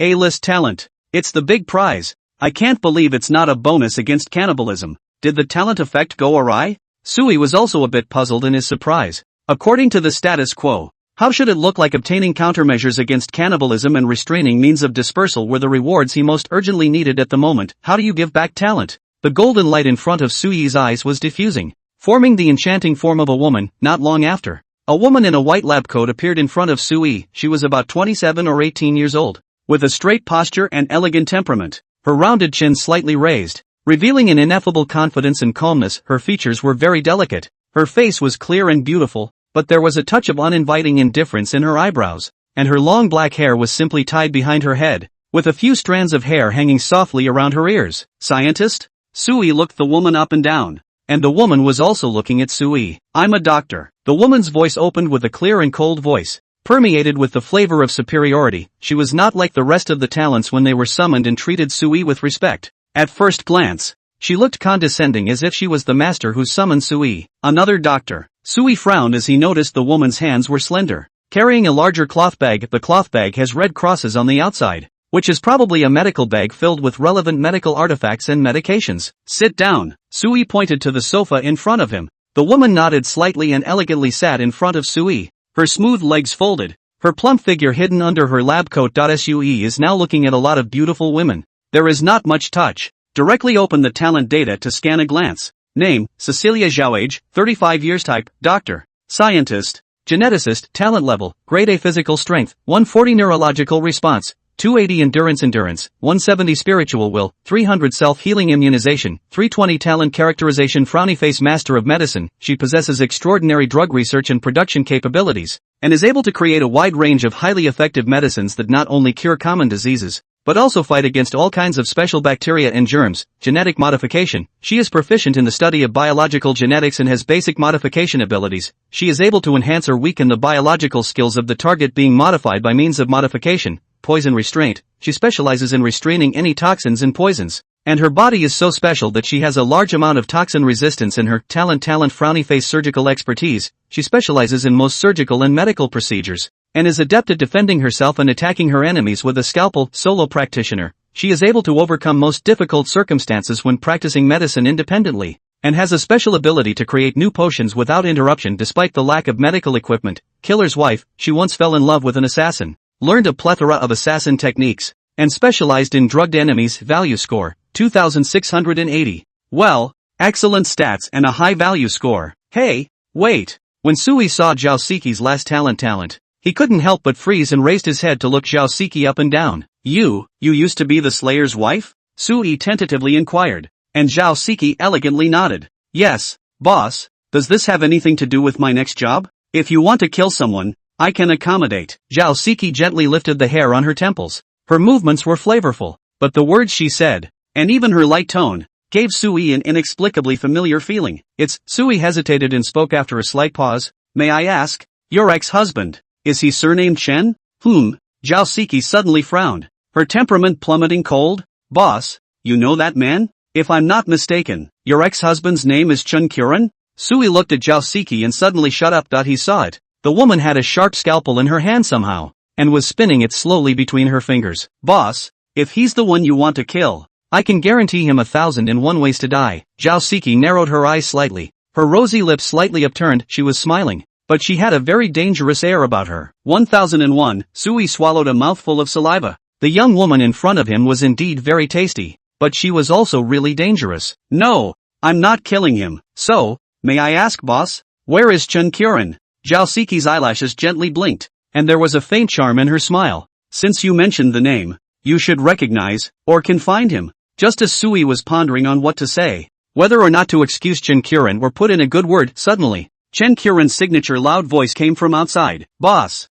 A-list talent. It's the big prize. I can't believe it's not a bonus against cannibalism. Did the talent effect go awry? Sui was also a bit puzzled in his surprise. According to the status quo, How should it look like obtaining countermeasures against cannibalism and restraining means of dispersal were the rewards he most urgently needed at the moment? How do you give back talent? The golden light in front of Sui's eyes was diffusing, forming the enchanting form of a woman. Not long after, a woman in a white lab coat appeared in front of Sui. She was about 27 or 18 years old, with a straight posture and elegant temperament, her rounded chin slightly raised, revealing an ineffable confidence and calmness. Her features were very delicate, her face was clear and beautiful, but there was a touch of uninviting indifference in her eyebrows, and her long black hair was simply tied behind her head, with a few strands of hair hanging softly around her ears. Scientist? Sui looked the woman up and down, and the woman was also looking at Sui. I'm a doctor. The woman's voice opened with a clear and cold voice, permeated with the flavor of superiority. She was not like the rest of the talents when they were summoned and treated Sui with respect. At first glance, she looked condescending as if she was the master who summoned Sui. Another doctor. Sui frowned as he noticed the woman's hands were slender, carrying a larger cloth bag. The cloth bag has red crosses on the outside, which is probably a medical bag filled with relevant medical artifacts and medications. Sit down. Sui pointed to the sofa in front of him. The woman nodded slightly and elegantly sat in front of Sui, her smooth legs folded, her plump figure hidden under her lab coat. Sui is now looking at a lot of beautiful women. There is not much touch. Directly open the talent data to scan a glance. Name, Cecilia Zhao. Age, 35 years. Type, doctor. Scientist. Geneticist. Talent level, grade A. Physical strength, 140 neurological response, 280 endurance, 170 spiritual will, 300 self-healing immunization, 320 talent characterization. Frowny face. Master of medicine. She possesses extraordinary drug research and production capabilities, and is able to create a wide range of highly effective medicines that not only cure common diseases, but also fight against all kinds of special bacteria and germs. Genetic modification. She is proficient in the study of biological genetics and has basic modification abilities. She is able to enhance or weaken the biological skills of the target being modified by means of modification. Poison restraint. She specializes in restraining any toxins and poisons, and her body is so special that she has a large amount of toxin resistance in her. Talent. Frowny face. Surgical expertise. She specializes in most surgical and medical procedures, and is adept at defending herself and attacking her enemies with a scalpel. Solo practitioner. She is able to overcome most difficult circumstances when practicing medicine independently, and has a special ability to create new potions without interruption despite the lack of medical equipment. Killer's wife. She once fell in love with an assassin, learned a plethora of assassin techniques, and specialized in drugged enemies. Value score, 2680. Well, excellent stats and a high value score. Hey, wait. When Sui saw Zhao Siki's last talent, he couldn't help but freeze and raised his head to look Zhao Siki up and down. You used to be the Slayer's wife? Sui tentatively inquired, and Zhao Siki elegantly nodded. Yes, boss. Does this have anything to do with my next job? If you want to kill someone, I can accommodate. Zhao Siki gently lifted the hair on her temples. Her movements were flavorful, but the words she said, and even her light tone, gave Sui an inexplicably familiar feeling. It's. Sui hesitated and spoke after a slight pause. May I ask, your ex-husband, is he surnamed Chen? Zhao Siki suddenly frowned, her temperament plummeting. Cold? Boss, you know that man? If I'm not mistaken, your ex-husband's name is Chen Qiren? Sui looked at Zhao Siki and suddenly shut up. He saw it. The woman had a sharp scalpel in her hand somehow, and was spinning it slowly between her fingers. Boss, if he's the one you want to kill, I can guarantee him 1,001 ways to die. Zhao Siki narrowed her eyes slightly, her rosy lips slightly upturned. She was smiling, but she had a very dangerous air about her. 1001. Sui swallowed a mouthful of saliva. The young woman in front of him was indeed very tasty, but she was also really dangerous. No, I'm not killing him. So, may I ask, boss, where is Chen Qiren? Zhao Siki's eyelashes gently blinked, and there was a faint charm in her smile. Since you mentioned the name, you should recognize, or can find him. Just as Sui was pondering on what to say, whether or not to excuse Chen Qiren or put in a good word, suddenly, Chen Qiren's signature loud voice came from outside. Boss,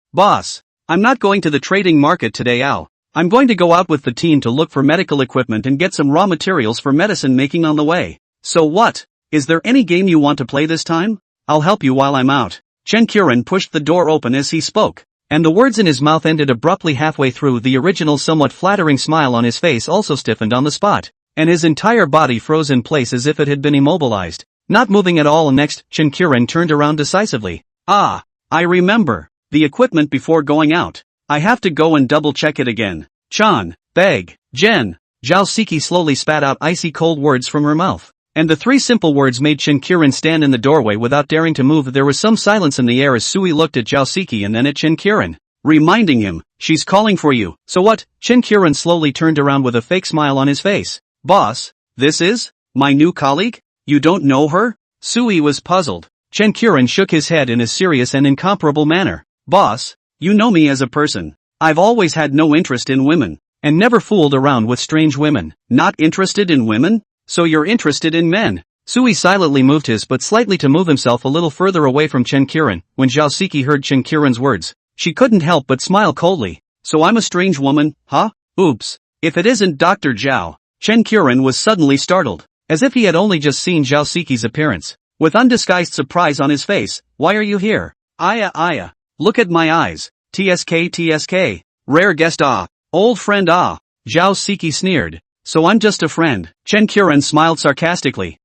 I'm not going to the trading market today. I'm going to go out with the team to look for medical equipment and get some raw materials for medicine making on the way. So what? Is there any game you want to play this time? I'll help you while I'm out. Chen Qiren pushed the door open as he spoke, and the words in his mouth ended abruptly halfway through. The original somewhat flattering smile on his face also stiffened on the spot, and his entire body froze in place as if it had been immobilized, not moving at all. Next, Chen Qiren turned around decisively. I remember. The equipment before going out. I have to go and double check it again. Chan, Beg, Jen. Zhao Siki slowly spat out icy cold words from her mouth, And the three simple words made Chinkirin stand in the doorway without daring to move. There was some silence in the air as Sui looked at Josuke and then at Chinkirin, reminding him, she's calling for you. So what? Chinkirin slowly turned around with a fake smile on his face. Boss, this is my new colleague? You don't know her? Sui was puzzled. Chinkirin shook his head in a serious and incomparable manner. Boss, you know me as a person. I've always had no interest in women, and never fooled around with strange women. Not interested in women? So you're interested in men? Sui silently moved his butt slightly to move himself a little further away from Chinkirin. When Josuke heard Chinkirin's words, she couldn't help but smile coldly. So I'm a strange woman, huh? Oops. If it isn't Dr. Zhao. Chinkirin was suddenly startled, as if he had only just seen Josuke's appearance. With undisguised surprise on his face, why are you here? Aya. Look at my eyes. TSK. Rare guest Old friend Josuke sneered. So I'm just a friend. Chinkirin smiled sarcastically.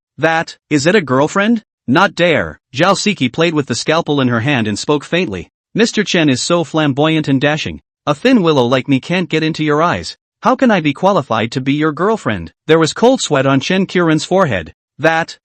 Is it a girlfriend? Not dare. Josuke played with the scalpel in her hand and spoke faintly. Mr. Chen is so flamboyant and dashing. A thin willow like me can't get into your eyes. How can I be qualified to be your girlfriend? There was cold sweat on Chinkirin's forehead.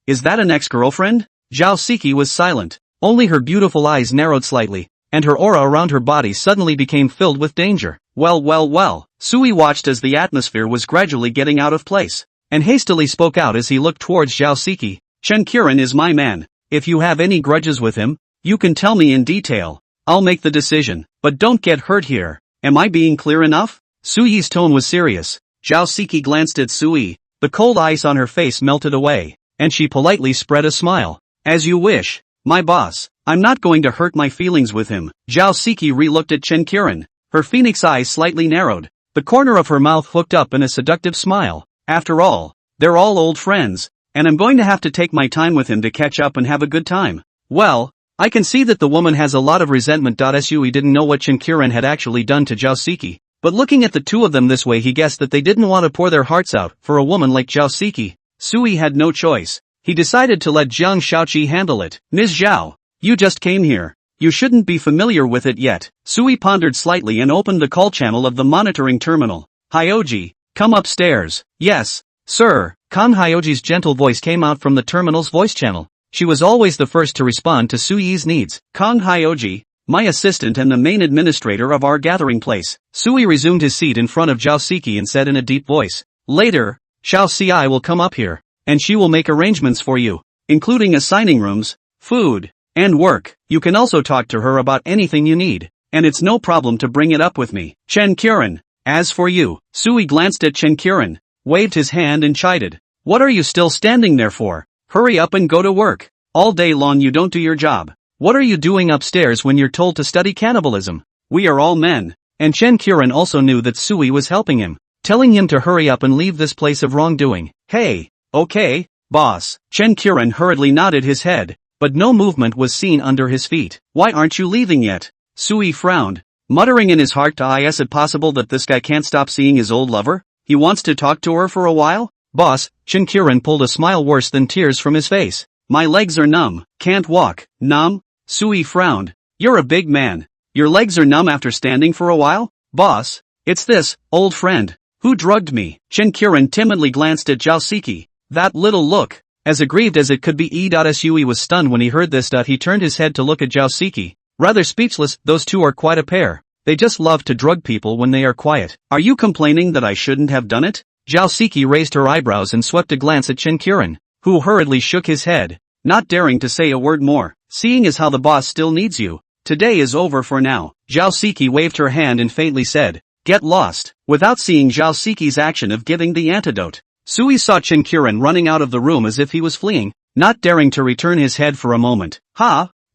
Is that an ex-girlfriend? Josuke was silent. Only her beautiful eyes narrowed slightly, and her aura around her body suddenly became filled with danger. Well. Sui watched as the atmosphere was gradually getting out of place, and hastily spoke out as he looked towards Josuke. Chinkirin is my man. If you have any grudges with him, you can tell me in detail. I'll make the decision, but don't get hurt here. Am I being clear enough? Sui's tone was serious. Josuke glanced at Sui. The cold ice on her face melted away, and she politely spread a smile. As you wish, my boss. I'm not going to hurt my feelings with him. Josuke re-looked at Chinkirin. Her phoenix eyes slightly narrowed. The corner of her mouth hooked up in a seductive smile. After all, they're all old friends, and I'm going to have to take my time with him to catch up and have a good time. Well, I can see that the woman has a lot of resentment. Sui didn't know what Chinkirin had actually done to Josuke, but looking at the two of them this way he guessed that they didn't want to pour their hearts out for a woman like Josuke. Sui had no choice. He decided to let Jiang Shaoqi handle it. Ms. Zhao, you just came here. You shouldn't be familiar with it yet. Sui pondered slightly and opened the call channel of the monitoring terminal. Hyoji, come upstairs. Yes, sir. Kang Hyoji's gentle voice came out from the terminal's voice channel. She was always the first to respond to Sui's needs. Kang Hyoji, my assistant and the main administrator of our gathering place. Sui resumed his seat in front of Josuke and said in a deep voice. Later, Xiao Ci will come up here, and she will make arrangements for you, including assigning rooms, food, and work. You can also talk to her about anything you need, and it's no problem to bring it up with me. Chinkirin, as for you, Sui glanced at Chinkirin, waved his hand and chided. What are you still standing there for? Hurry up and go to work. All day long you don't do your job. What are you doing upstairs when you're told to study cannibalism? We are all men. And Chinkirin also knew that Sui was helping him, telling him to hurry up and leave this place of wrongdoing. Hey, okay, boss. Chinkirin hurriedly nodded his head, but no movement was seen under his feet. Why aren't you leaving yet? Sui frowned, muttering in his heart, is it possible that this guy can't stop seeing his old lover? He wants to talk to her for a while? Boss, Chinkirin pulled a smile worse than tears from his face. My legs are numb, can't walk. Numb? Sui frowned. You're a big man. Your legs are numb after standing for a while? Boss, it's this, old friend, who drugged me. Chinkirin timidly glanced at Josuke. That little look, as aggrieved as it could be. Sui was stunned when he heard this. He turned his head to look at Josuke, rather speechless. Those two are quite a pair. They just love to drug people when they are quiet. Are you complaining that I shouldn't have done it? Josuke raised her eyebrows and swept a glance at Chinkirin, who hurriedly shook his head, not daring to say a word more. Seeing as how the boss still needs you, today is over for now. Josuke waved her hand and faintly said, get lost. Without seeing Josuke's action of giving the antidote, Sui saw Chinkirin running out of the room as if he was fleeing, not daring to return his head for a moment.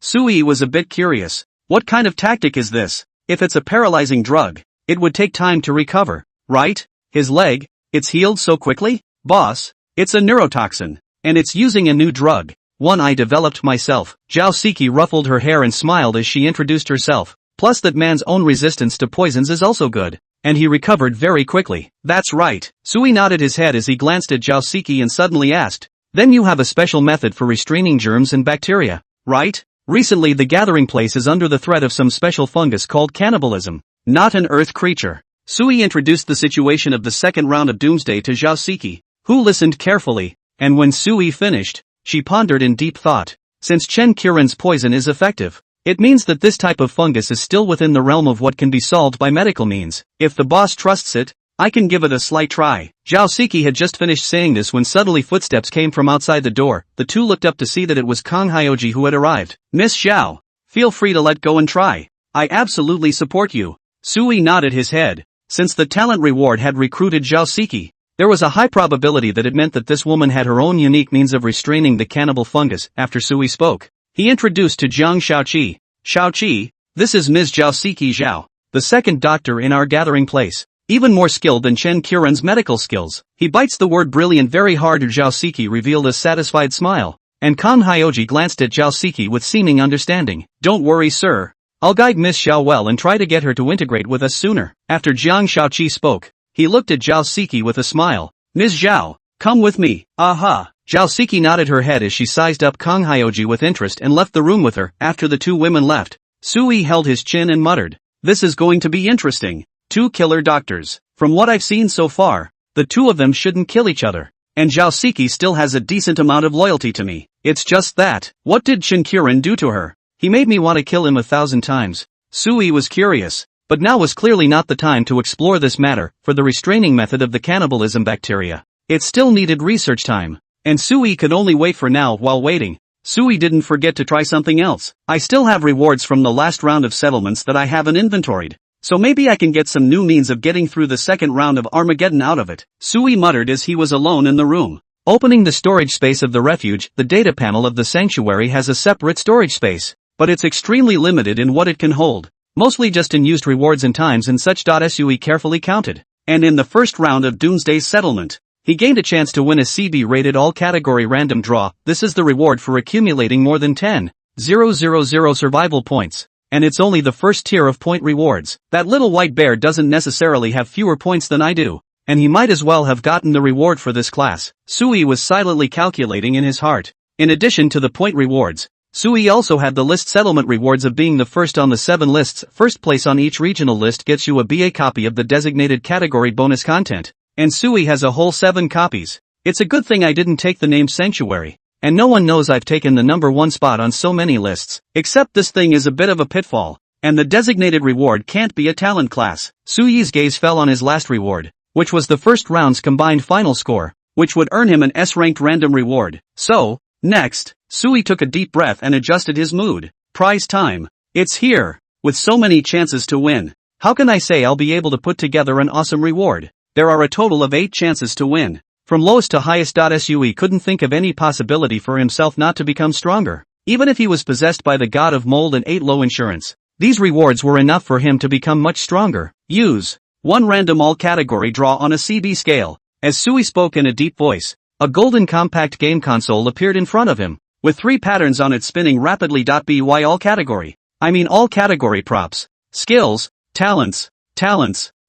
Sui was a bit curious. What kind of tactic is this? If it's a paralyzing drug, it would take time to recover, right? His leg, it's healed so quickly? Boss, it's a neurotoxin, and it's using a new drug. One I developed myself. Josuke ruffled her hair and smiled as she introduced herself. Plus that man's own resistance to poisons is also good. And he recovered very quickly. That's right. Sui nodded his head as he glanced at Josuke and suddenly asked, then you have a special method for restraining germs and bacteria, right? Recently the gathering place is under the threat of some special fungus called cannibalism. Not an earth creature. Sui introduced the situation of the second round of Doomsday to Josuke, who listened carefully, and when Sui finished, she pondered in deep thought. Since Chen Qiren's poison is effective, it means that this type of fungus is still within the realm of what can be solved by medical means. If the boss trusts it, I can give it a slight try. Zhao Siki had just finished saying this when suddenly footsteps came from outside the door. The two looked up to see that it was Kang Hyoji who had arrived. Miss Zhao, feel free to let go and try. I absolutely support you. Sui nodded his head. Since the talent reward had recruited Zhao Siki, there was a high probability that it meant that this woman had her own unique means of restraining the cannibal fungus. After Sui spoke, he introduced to Jiang Shaoqi. Shaoqi, this is Ms. Zhao Siki Zhao, the second doctor in our gathering place. Even more skilled than Chen Qiren's medical skills. He bites the word brilliant very hard. Zhao Siki revealed a satisfied smile, and Kang Hyoji glanced at Zhao Siki with seeming understanding. Don't worry, sir. I'll guide Miss Xiao well and try to get her to integrate with us sooner. After Jiang Shaoqi spoke, he looked at Zhao Siki with a smile. Ms. Zhao, come with me. Aha. Zhao Siki nodded her head as she sized up Kang Hyoji with interest and left the room with her. After the two women left, Sui held his chin and muttered, this is going to be interesting. Two killer doctors. From what I've seen so far, the two of them shouldn't kill each other. And Zhao Siki still has a decent amount of loyalty to me. It's just that, what did Chen Qiren do to her? He made me want to kill him 1,000 times. Sui was curious, but now was clearly not the time to explore this matter, for the restraining method of the cannibalism bacteria. It still needed research time, and Sui could only wait for now. While waiting, Sui didn't forget to try something else. I still have rewards from the last round of settlements that I haven't inventoried. So maybe I can get some new means of getting through the second round of Armageddon out of it. Sui muttered as he was alone in the room. Opening the storage space of the refuge, the data panel of the sanctuary has a separate storage space, but it's extremely limited in what it can hold. Mostly just in used rewards and times and such. Sui carefully counted. And in the first round of Doomsday's settlement, he gained a chance to win a CB-rated all-category random draw. This is the reward for accumulating more than 10,000 survival points. And it's only the first tier of point rewards. That little white bear doesn't necessarily have fewer points than I do, and he might as well have gotten the reward for this class. Sui was silently calculating in his heart. In addition to the point rewards, Sui also had the list settlement rewards of being the first on the 7 lists. First place on each regional list gets you a BA copy of the designated category bonus content, and Sui has a whole 7 copies. It's a good thing I didn't take the name Sanctuary. And no one knows I've taken the number 1 spot on so many lists. Except this thing is a bit of a pitfall, and the designated reward can't be a talent class. Sui's gaze fell on his last reward, which was the first round's combined final score, which would earn him an S-ranked random reward. So, next, Sui took a deep breath and adjusted his mood. Prize time. It's here. With so many chances to win, how can I say I'll be able to put together an awesome reward? There are a total of 8 chances to win. From lowest to highest. Sui couldn't think of any possibility for himself not to become stronger. Even if he was possessed by the god of mold and ate low insurance, these rewards were enough for him to become much stronger. Use 1 random all-category draw on a CB scale. As Sui spoke in a deep voice, a golden compact game console appeared in front of him, with 3 patterns on it spinning rapidly. By all category, I mean all category props, skills, talents,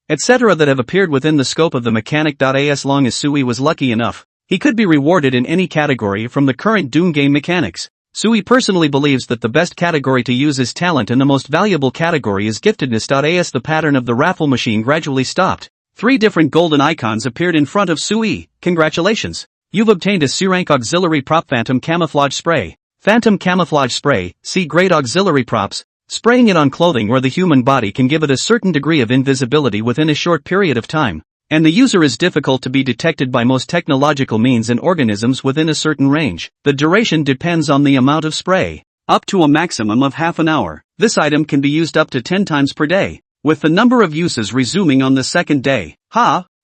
etc. that have appeared within the scope of the mechanic. As long as Sui was lucky enough, he could be rewarded in any category from the current Doom game mechanics. Sui personally believes that the best category to use is talent and the most valuable category is giftedness. As the pattern of the raffle machine gradually stopped, 3 different golden icons appeared in front of Sui. Congratulations! You've obtained a C-rank auxiliary prop Phantom Camouflage Spray. Phantom Camouflage Spray, C-grade auxiliary props. Spraying it on clothing where the human body can give it a certain degree of invisibility within a short period of time, and the user is difficult to be detected by most technological means and organisms within a certain range. The duration depends on the amount of spray, up to a maximum of half an hour. This item can be used up to 10 times per day, with the number of uses resuming on the second day.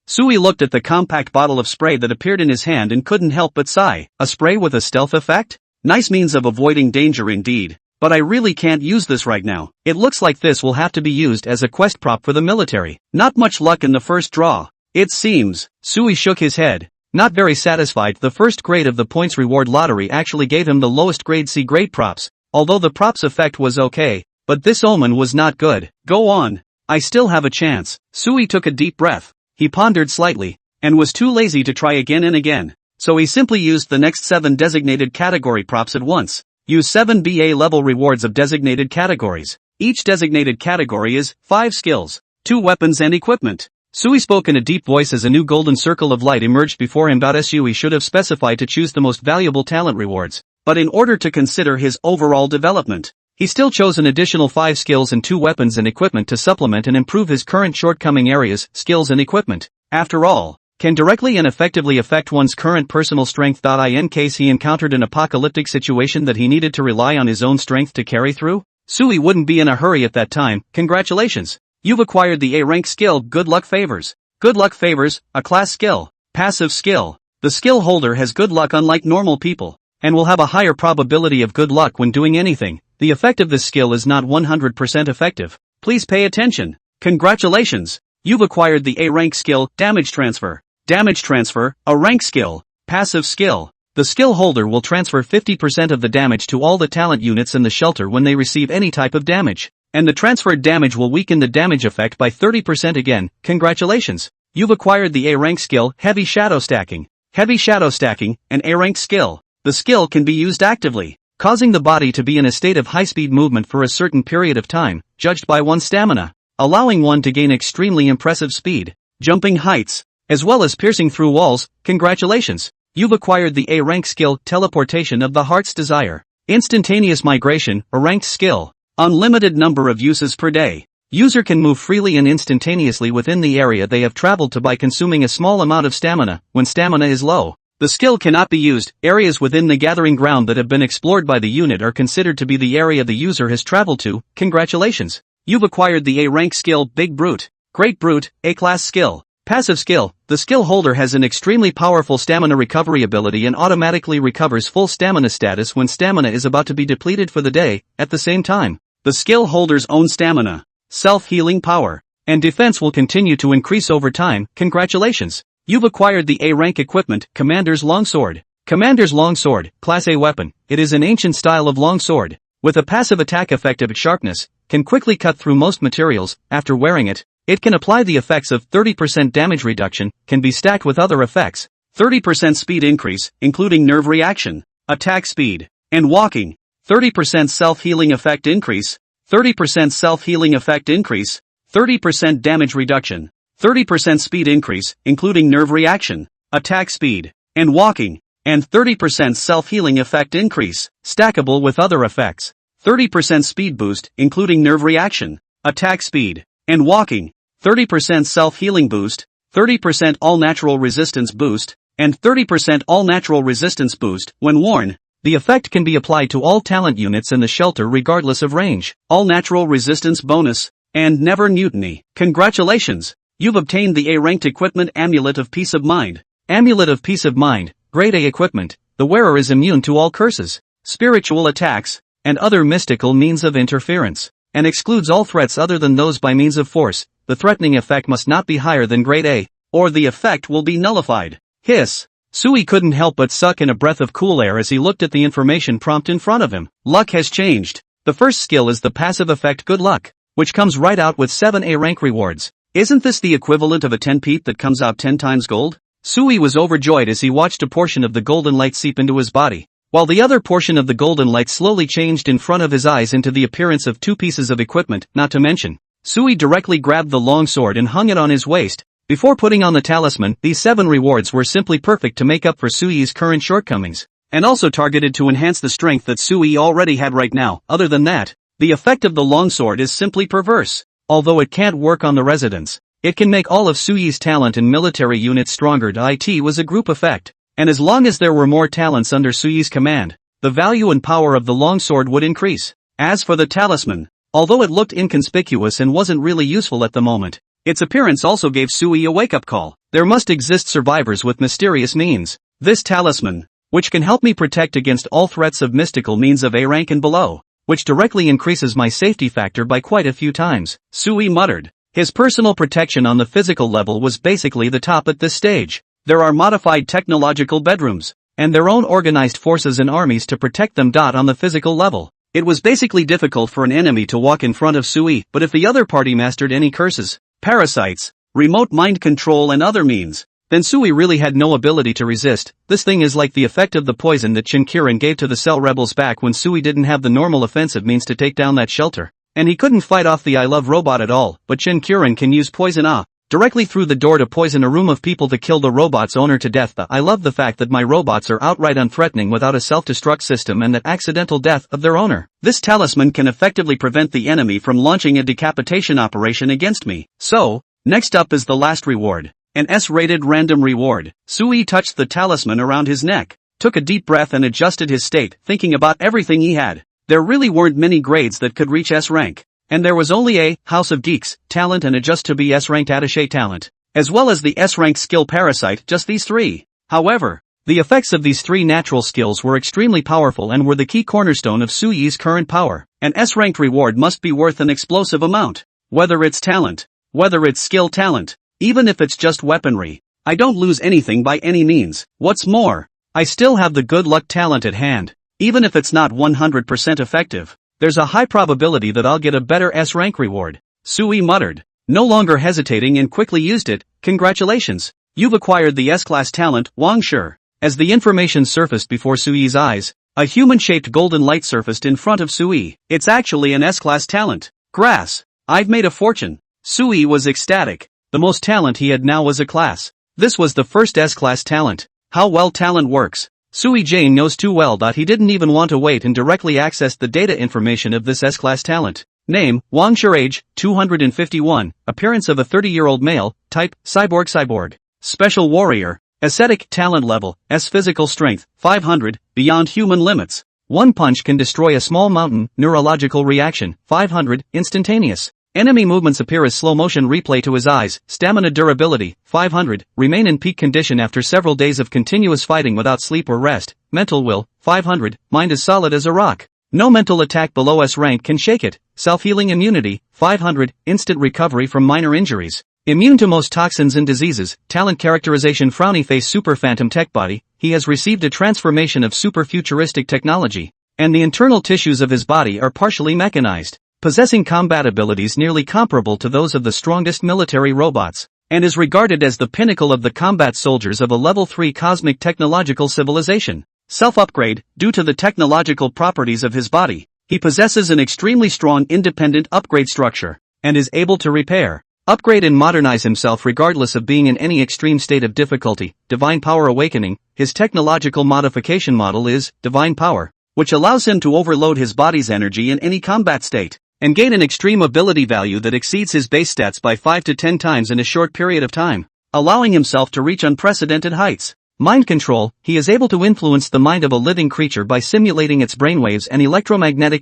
Sui looked at the compact bottle of spray that appeared in his hand and couldn't help but sigh. A spray with a stealth effect? Nice means of avoiding danger indeed. But I really can't use this right now. It looks like this will have to be used as a quest prop for the military. Not much luck in the first draw, it seems. Sui shook his head, not very satisfied. The first grade of the points reward lottery actually gave him the lowest grade C grade props, although the props effect was okay, but this omen was not good. Go on. I still have a chance. Sui took a deep breath. He pondered slightly, and was too lazy to try again and again, so he simply used the next 7 designated category props at once. Use 7 BA level rewards of designated categories. Each designated category is 5 skills, 2 weapons and equipment. Sui spoke in a deep voice as a new golden circle of light emerged before him. Sui should have specified to choose the most valuable talent rewards, but in order to consider his overall development, he still chose an additional 5 skills and 2 weapons and equipment to supplement and improve his current shortcoming areas. Skills and equipment, after all, can directly and effectively affect one's current personal strength. In case he encountered an apocalyptic situation that he needed to rely on his own strength to carry through, Sui wouldn't be in a hurry at that time. Congratulations! You've acquired the A rank skill Good Luck Favors. Good Luck Favors, a class skill, passive skill. The skill holder has good luck unlike normal people, and will have a higher probability of good luck when doing anything. The effect of this skill is not 100% effective. Please pay attention. Congratulations! You've acquired the A rank skill Damage Transfer. Damage Transfer, a rank skill, passive skill. The skill holder will transfer 50% of the damage to all the talent units in the shelter when they receive any type of damage, and the transferred damage will weaken the damage effect by 30% again. Congratulations! You've acquired the A rank skill Heavy Shadow Stacking. Heavy Shadow Stacking, an A rank skill. The skill can be used actively, causing the body to be in a state of high-speed movement for a certain period of time, judged by one's stamina, allowing one to gain extremely impressive speed, jumping heights, as well as piercing through walls. Congratulations! You've acquired the A rank skill Teleportation of the Heart's Desire. Instantaneous Migration, a ranked skill. Unlimited number of uses per day. User can move freely and instantaneously within the area they have traveled to by consuming a small amount of stamina when stamina is low. The skill cannot be used. Areas within the gathering ground that have been explored by the unit are considered to be the area the user has traveled to. Congratulations! You've acquired the A rank skill Big Brute. Great Brute, A class skill. Passive skill. The skill holder has an extremely powerful stamina recovery ability and automatically recovers full stamina status when stamina is about to be depleted for the day. At the same time, the skill holder's own stamina, self-healing power, and defense will continue to increase over time. Congratulations! You've acquired the A rank equipment Commander's Longsword. Commander's Longsword, Class A weapon. It is an ancient style of longsword, with a passive attack effect of sharpness, can quickly cut through most materials. After wearing it, it can apply the effects of 30% damage reduction, can be stacked with other effects, 30% speed increase, including nerve reaction, attack speed, and walking, 30% self-healing effect increase, 30% self-healing effect increase, 30% damage reduction, 30% speed increase, including nerve reaction, attack speed, and walking, and 30% self-healing effect increase, stackable with other effects, 30% speed boost, including nerve reaction, attack speed, and walking, 30% self-healing boost, 30% all-natural resistance boost, and 30% all-natural resistance boost. When worn, the effect can be applied to all talent units in the shelter regardless of range. All-natural resistance bonus, and never mutiny. Congratulations! You've obtained the A-ranked equipment Amulet of Peace of Mind. Amulet of Peace of Mind, Grade A equipment. The wearer is immune to all curses, spiritual attacks, and other mystical means of interference, and excludes all threats other than those by means of force. The threatening effect must not be higher than Grade A, or the effect will be nullified. Hiss! Sui couldn't help but suck in a breath of cool air as he looked at the information prompt in front of him. Luck has changed. The first skill is the passive effect Good Luck, which comes right out with 7 A rank rewards. Isn't this the equivalent of a 10-peat that comes out 10 times gold? Sui was overjoyed as he watched a portion of the golden light seep into his body, while the other portion of the golden light slowly changed in front of his eyes into the appearance of 2 pieces of equipment. Not to mention, Sui directly grabbed the long sword and hung it on his waist. Before putting on the talisman, these 7 rewards were simply perfect to make up for Sui's current shortcomings, and also targeted to enhance the strength that Sui already had right now. Other than that, the effect of the longsword is simply perverse. Although it can't work on the residents, it can make all of Sui's talent and military units stronger. It was a group effect, and as long as there were more talents under Sui's command, the value and power of the longsword would increase. As for the talisman, although it looked inconspicuous and wasn't really useful at the moment, its appearance also gave Sui a wake-up call. There must exist survivors with mysterious means. This talisman, which can help me protect against all threats of mystical means of A rank and below, which directly increases my safety factor by quite a few times, Sui muttered. His personal protection on the physical level was basically the top at this stage. There are modified technological bedrooms, and their own organized forces and armies to protect them. On the physical level, it was basically difficult for an enemy to walk in front of Sui, but if the other party mastered any curses, parasites, remote mind control and other means, then Sui really had no ability to resist. This thing is like the effect of the poison that Shinkirin gave to the Cell Rebels back when Sui didn't have the normal offensive means to take down that shelter, and he couldn't fight off the I Love robot at all, but Shinkirin can use poison. directly through the door to poison a room of people to kill the robot's owner to death. I love the fact that my robots are outright unthreatening without a self-destruct system and that accidental death of their owner. This talisman can effectively prevent the enemy from launching a decapitation operation against me. So, next up is the last reward. An S-rated random reward. Sui touched the talisman around his neck, took a deep breath and adjusted his state, thinking about everything he had. There really weren't many grades that could reach S rank. And there was only a House of Geeks talent and a just to be S-ranked attaché talent, as well as the S-ranked skill parasite, just these three. However, the effects of these three natural skills were extremely powerful and were the key cornerstone of Sui's current power. An S-ranked reward must be worth an explosive amount. Whether it's talent, whether it's skill talent, even if it's just weaponry. I don't lose anything by any means. What's more, I still have the good luck talent at hand. Even if it's not 100% effective, there's a high probability that I'll get a better S-rank reward. Sui muttered, no longer hesitating and quickly used it. Congratulations, you've acquired the S-class talent, Wang Shi. As the information surfaced before Sui's eyes, a human-shaped golden light surfaced in front of Sui. It's actually an S-class talent. Grass. I've made a fortune. Sui was ecstatic. The most talent he had now was a class. This was the first S-class talent. How well talent works. Sui Jane knows too well that he didn't even want to wait and directly accessed the data information of this S-class talent. Name, Wang Shi. Age, 251. Appearance of a 30-year-old male. Type, cyborg. Special warrior. Ascetic, talent level, S. Physical strength, 500, beyond human limits. One punch can destroy a small mountain. Neurological reaction, 500, instantaneous. Enemy movements appear as slow-motion replay to his eyes. Stamina durability, 500, remain in peak condition after several days of continuous fighting without sleep or rest. Mental will, 500, mind as solid as a rock. No mental attack below S rank can shake it. Self-healing immunity, 500, instant recovery from minor injuries. Immune to most toxins and diseases. Talent characterization frowny face super phantom tech body. He has received a transformation of super futuristic technology, and the internal tissues of his body are partially mechanized, possessing combat abilities nearly comparable to those of the strongest military robots, and is regarded as the pinnacle of the combat soldiers of a level 3 cosmic technological civilization. Self-upgrade, due to the technological properties of his body, he possesses an extremely strong independent upgrade structure, and is able to repair, upgrade and modernize himself regardless of being in any extreme state of difficulty. Divine Power Awakening, his technological modification model is Divine Power, which allows him to overload his body's energy in any combat state, and gain an extreme ability value that exceeds his base stats by 5 to 10 times in a short period of time, allowing himself to reach unprecedented heights. Mind control, he is able to influence the mind of a living creature by simulating its brainwaves and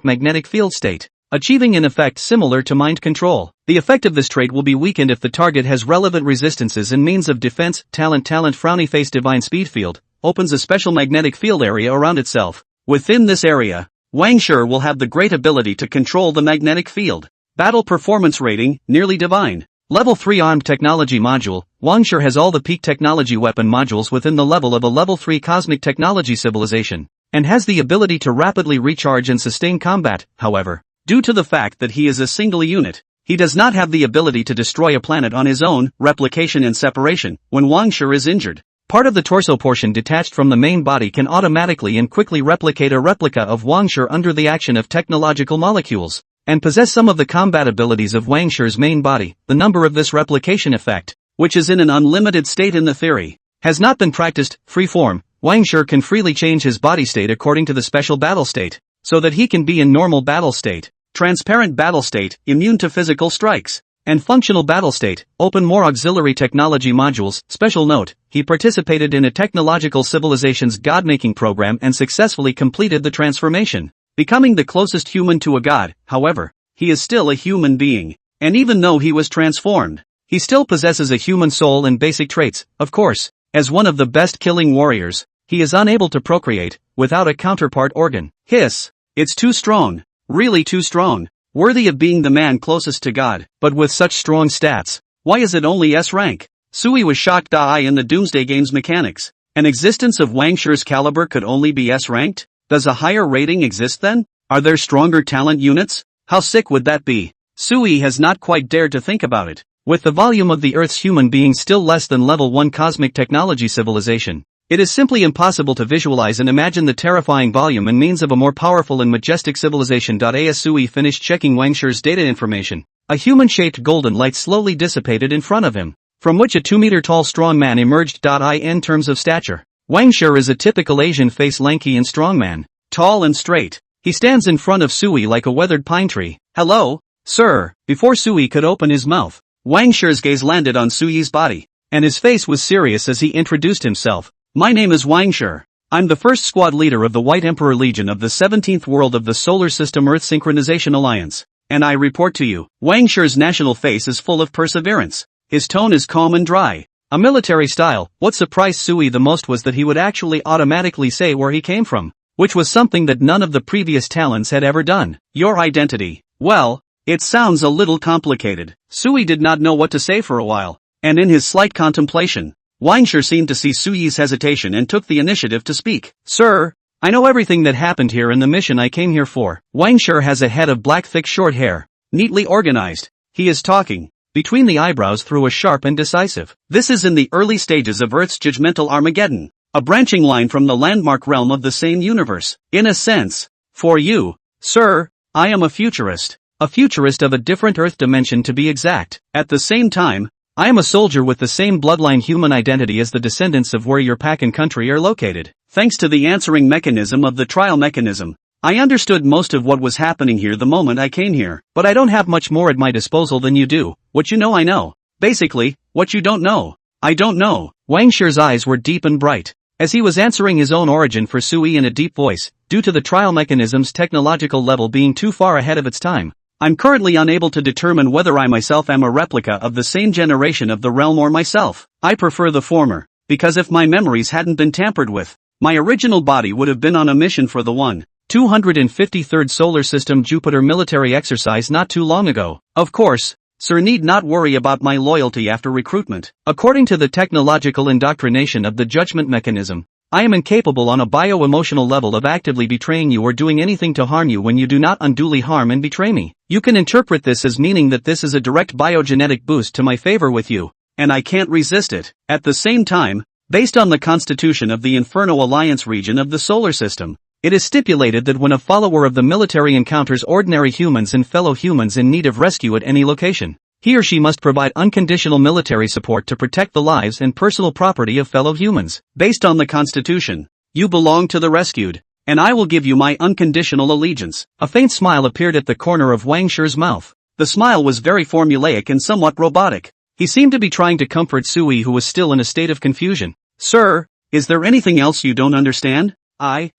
magnetic field state, achieving an effect similar to mind control. The effect of this trait will be weakened if the target has relevant resistances and means of defense. Talent frowny face divine speed field, opens a special magnetic field area around itself. Within this area, Wang Shi will have the great ability to control the magnetic field. Battle performance rating, nearly divine. Level 3 armed technology module, Wang Shi has all the peak technology weapon modules within the level of a level 3 cosmic technology civilization, and has the ability to rapidly recharge and sustain combat. However, due to the fact that he is a single unit, he does not have the ability to destroy a planet on his own. Replication and separation, when Wang Shi is injured, part of the torso portion detached from the main body can automatically and quickly replicate a replica of Wang Shi under the action of technological molecules, and possess some of the combat abilities of Wang Shi's main body. The number of this replication effect, which is in an unlimited state in the theory, has not been practiced. Free form, Wang Shi can freely change his body state according to the special battle state, so that he can be in normal battle state, transparent battle state, immune to physical strikes, and functional battle state. Open more auxiliary technology modules. Special note, he participated in a technological civilization's god-making program and successfully completed the transformation, becoming the closest human to a god. However, he is still a human being, and even though he was transformed, he still possesses a human soul and basic traits. Of course, as one of the best killing warriors, he is unable to procreate, without a counterpart organ. Hiss! It's too strong, really too strong. Worthy of being the man closest to God, but with such strong stats, why is it only S rank? Sui was shocked in the Doomsday Game's mechanics. An existence of Wang Shi's caliber could only be S ranked? Does a higher rating exist then? Are there stronger talent units? How sick would that be? Sui has not quite dared to think about it. With the volume of the Earth's human beings still less than level 1 cosmic technology civilization, It is simply impossible to visualize and imagine the terrifying volume and means of a more powerful and majestic civilization. As Sui finished checking Wang Shi's data information, a human-shaped golden light slowly dissipated in front of him, from which a 2-meter-tall strong man emerged. In terms of stature, Wang Shi is a typical Asian face, lanky and strong man, tall and straight. He stands in front of Sui like a weathered pine tree. "Hello, sir." Before Sui could open his mouth, Wang Shi's gaze landed on Sui's body, and his face was serious as he introduced himself. "My name is Wang Shi. I'm the first squad leader of the White Emperor Legion of the 17th world of the Solar System Earth Synchronization Alliance, and I report to you." Wang Shi's national face is full of perseverance. His tone is calm and dry, a military style. What surprised Sui the most was that he would actually automatically say where he came from, which was something that none of the previous talents had ever done. "Your identity? Well, it sounds a little complicated." Sui did not know what to say for a while, and in his slight contemplation, Wang Shi seemed to see Sui's hesitation and took the initiative to speak. "Sir, I know everything that happened here and the mission I came here for." Wang Shi has a head of black thick short hair, neatly organized. He is talking between the eyebrows through a sharp and decisive. "This is in the early stages of Earth's judgmental Armageddon, a branching line from the landmark realm of the same universe. In a sense, for you, sir, I am a futurist of a different Earth dimension to be exact. At the same time, I am a soldier with the same bloodline human identity as the descendants of where your pack and country are located. Thanks to the answering mechanism of the trial mechanism, I understood most of what was happening here the moment I came here, but I don't have much more at my disposal than you do. What you know I know. Basically, what you don't know, I don't know." Wang Shi's eyes were deep and bright, as he was answering his own origin for Sui in a deep voice, due to the trial mechanism's technological level being too far ahead of its time. "I'm currently unable to determine whether I myself am a replica of the same generation of the realm or myself. I prefer the former, because if my memories hadn't been tampered with, my original body would have been on a mission for the 253rd Solar System Jupiter military exercise not too long ago. Of course, sir need not worry about my loyalty after recruitment. According to the technological indoctrination of the judgment mechanism, I am incapable on a bio-emotional level of actively betraying you or doing anything to harm you when you do not unduly harm and betray me. You can interpret this as meaning that this is a direct biogenetic boost to my favor with you, and I can't resist it. At the same time, based on the constitution of the Inferno Alliance region of the solar system, it is stipulated that when a follower of the military encounters ordinary humans and fellow humans in need of rescue at any location, he or she must provide unconditional military support to protect the lives and personal property of fellow humans. Based on the Constitution, you belong to the rescued, and I will give you my unconditional allegiance." A faint smile appeared at the corner of Wang Shi's mouth. The smile was very formulaic and somewhat robotic. He seemed to be trying to comfort Sui, who was still in a state of confusion. "Sir, is there anything else you don't understand?" "I,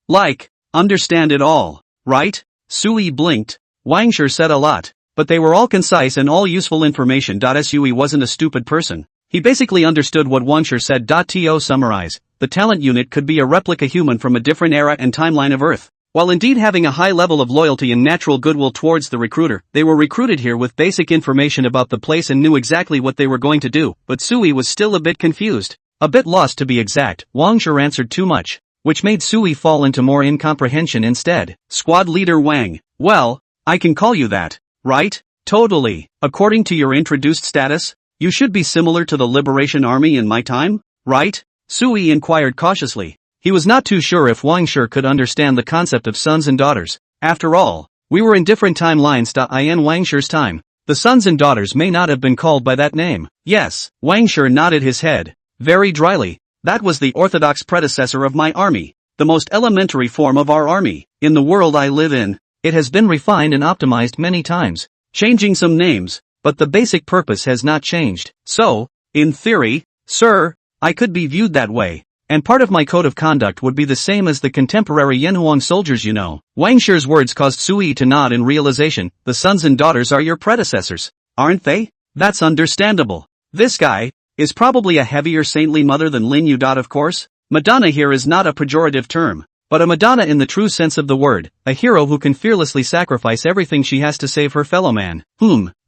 understand it all, right?" Sui blinked. Wang Shi said a lot, but they were all concise and all useful information. Sui wasn't a stupid person. He basically understood what Wang Shi said. To summarize, the talent unit could be a replica human from a different era and timeline of Earth. While indeed having a high level of loyalty and natural goodwill towards the recruiter, they were recruited here with basic information about the place and knew exactly what they were going to do, but Sui was still a bit confused. A bit lost to be exact. Wang Shi answered too much, which made Sui fall into more incomprehension instead. "Squad leader Wang, well, I can call you that. Right? Totally. According to your introduced status, you should be similar to the Liberation Army in my time, right?" Sui inquired cautiously. He was not too sure if Wang Shi could understand the concept of sons and daughters. After all, we were in different timelines. In Wang Shi's time, the sons and daughters may not have been called by that name. "Yes." Wang Shi nodded his head, very dryly. "That was the orthodox predecessor of my army, the most elementary form of our army. In the world I live in, it has been refined and optimized many times, changing some names, but the basic purpose has not changed. So, in theory, sir, I could be viewed that way, and part of my code of conduct would be the same as the contemporary Yanhuang soldiers you know." Wang Shi's words caused Sui to nod in realization. "The sons and daughters are your predecessors, aren't they? That's understandable. This guy is probably a heavier saintly mother than Lin Yu. Of course, Madonna here is not a pejorative term, but a Madonna in the true sense of the word, a hero who can fearlessly sacrifice everything she has to save her fellow man.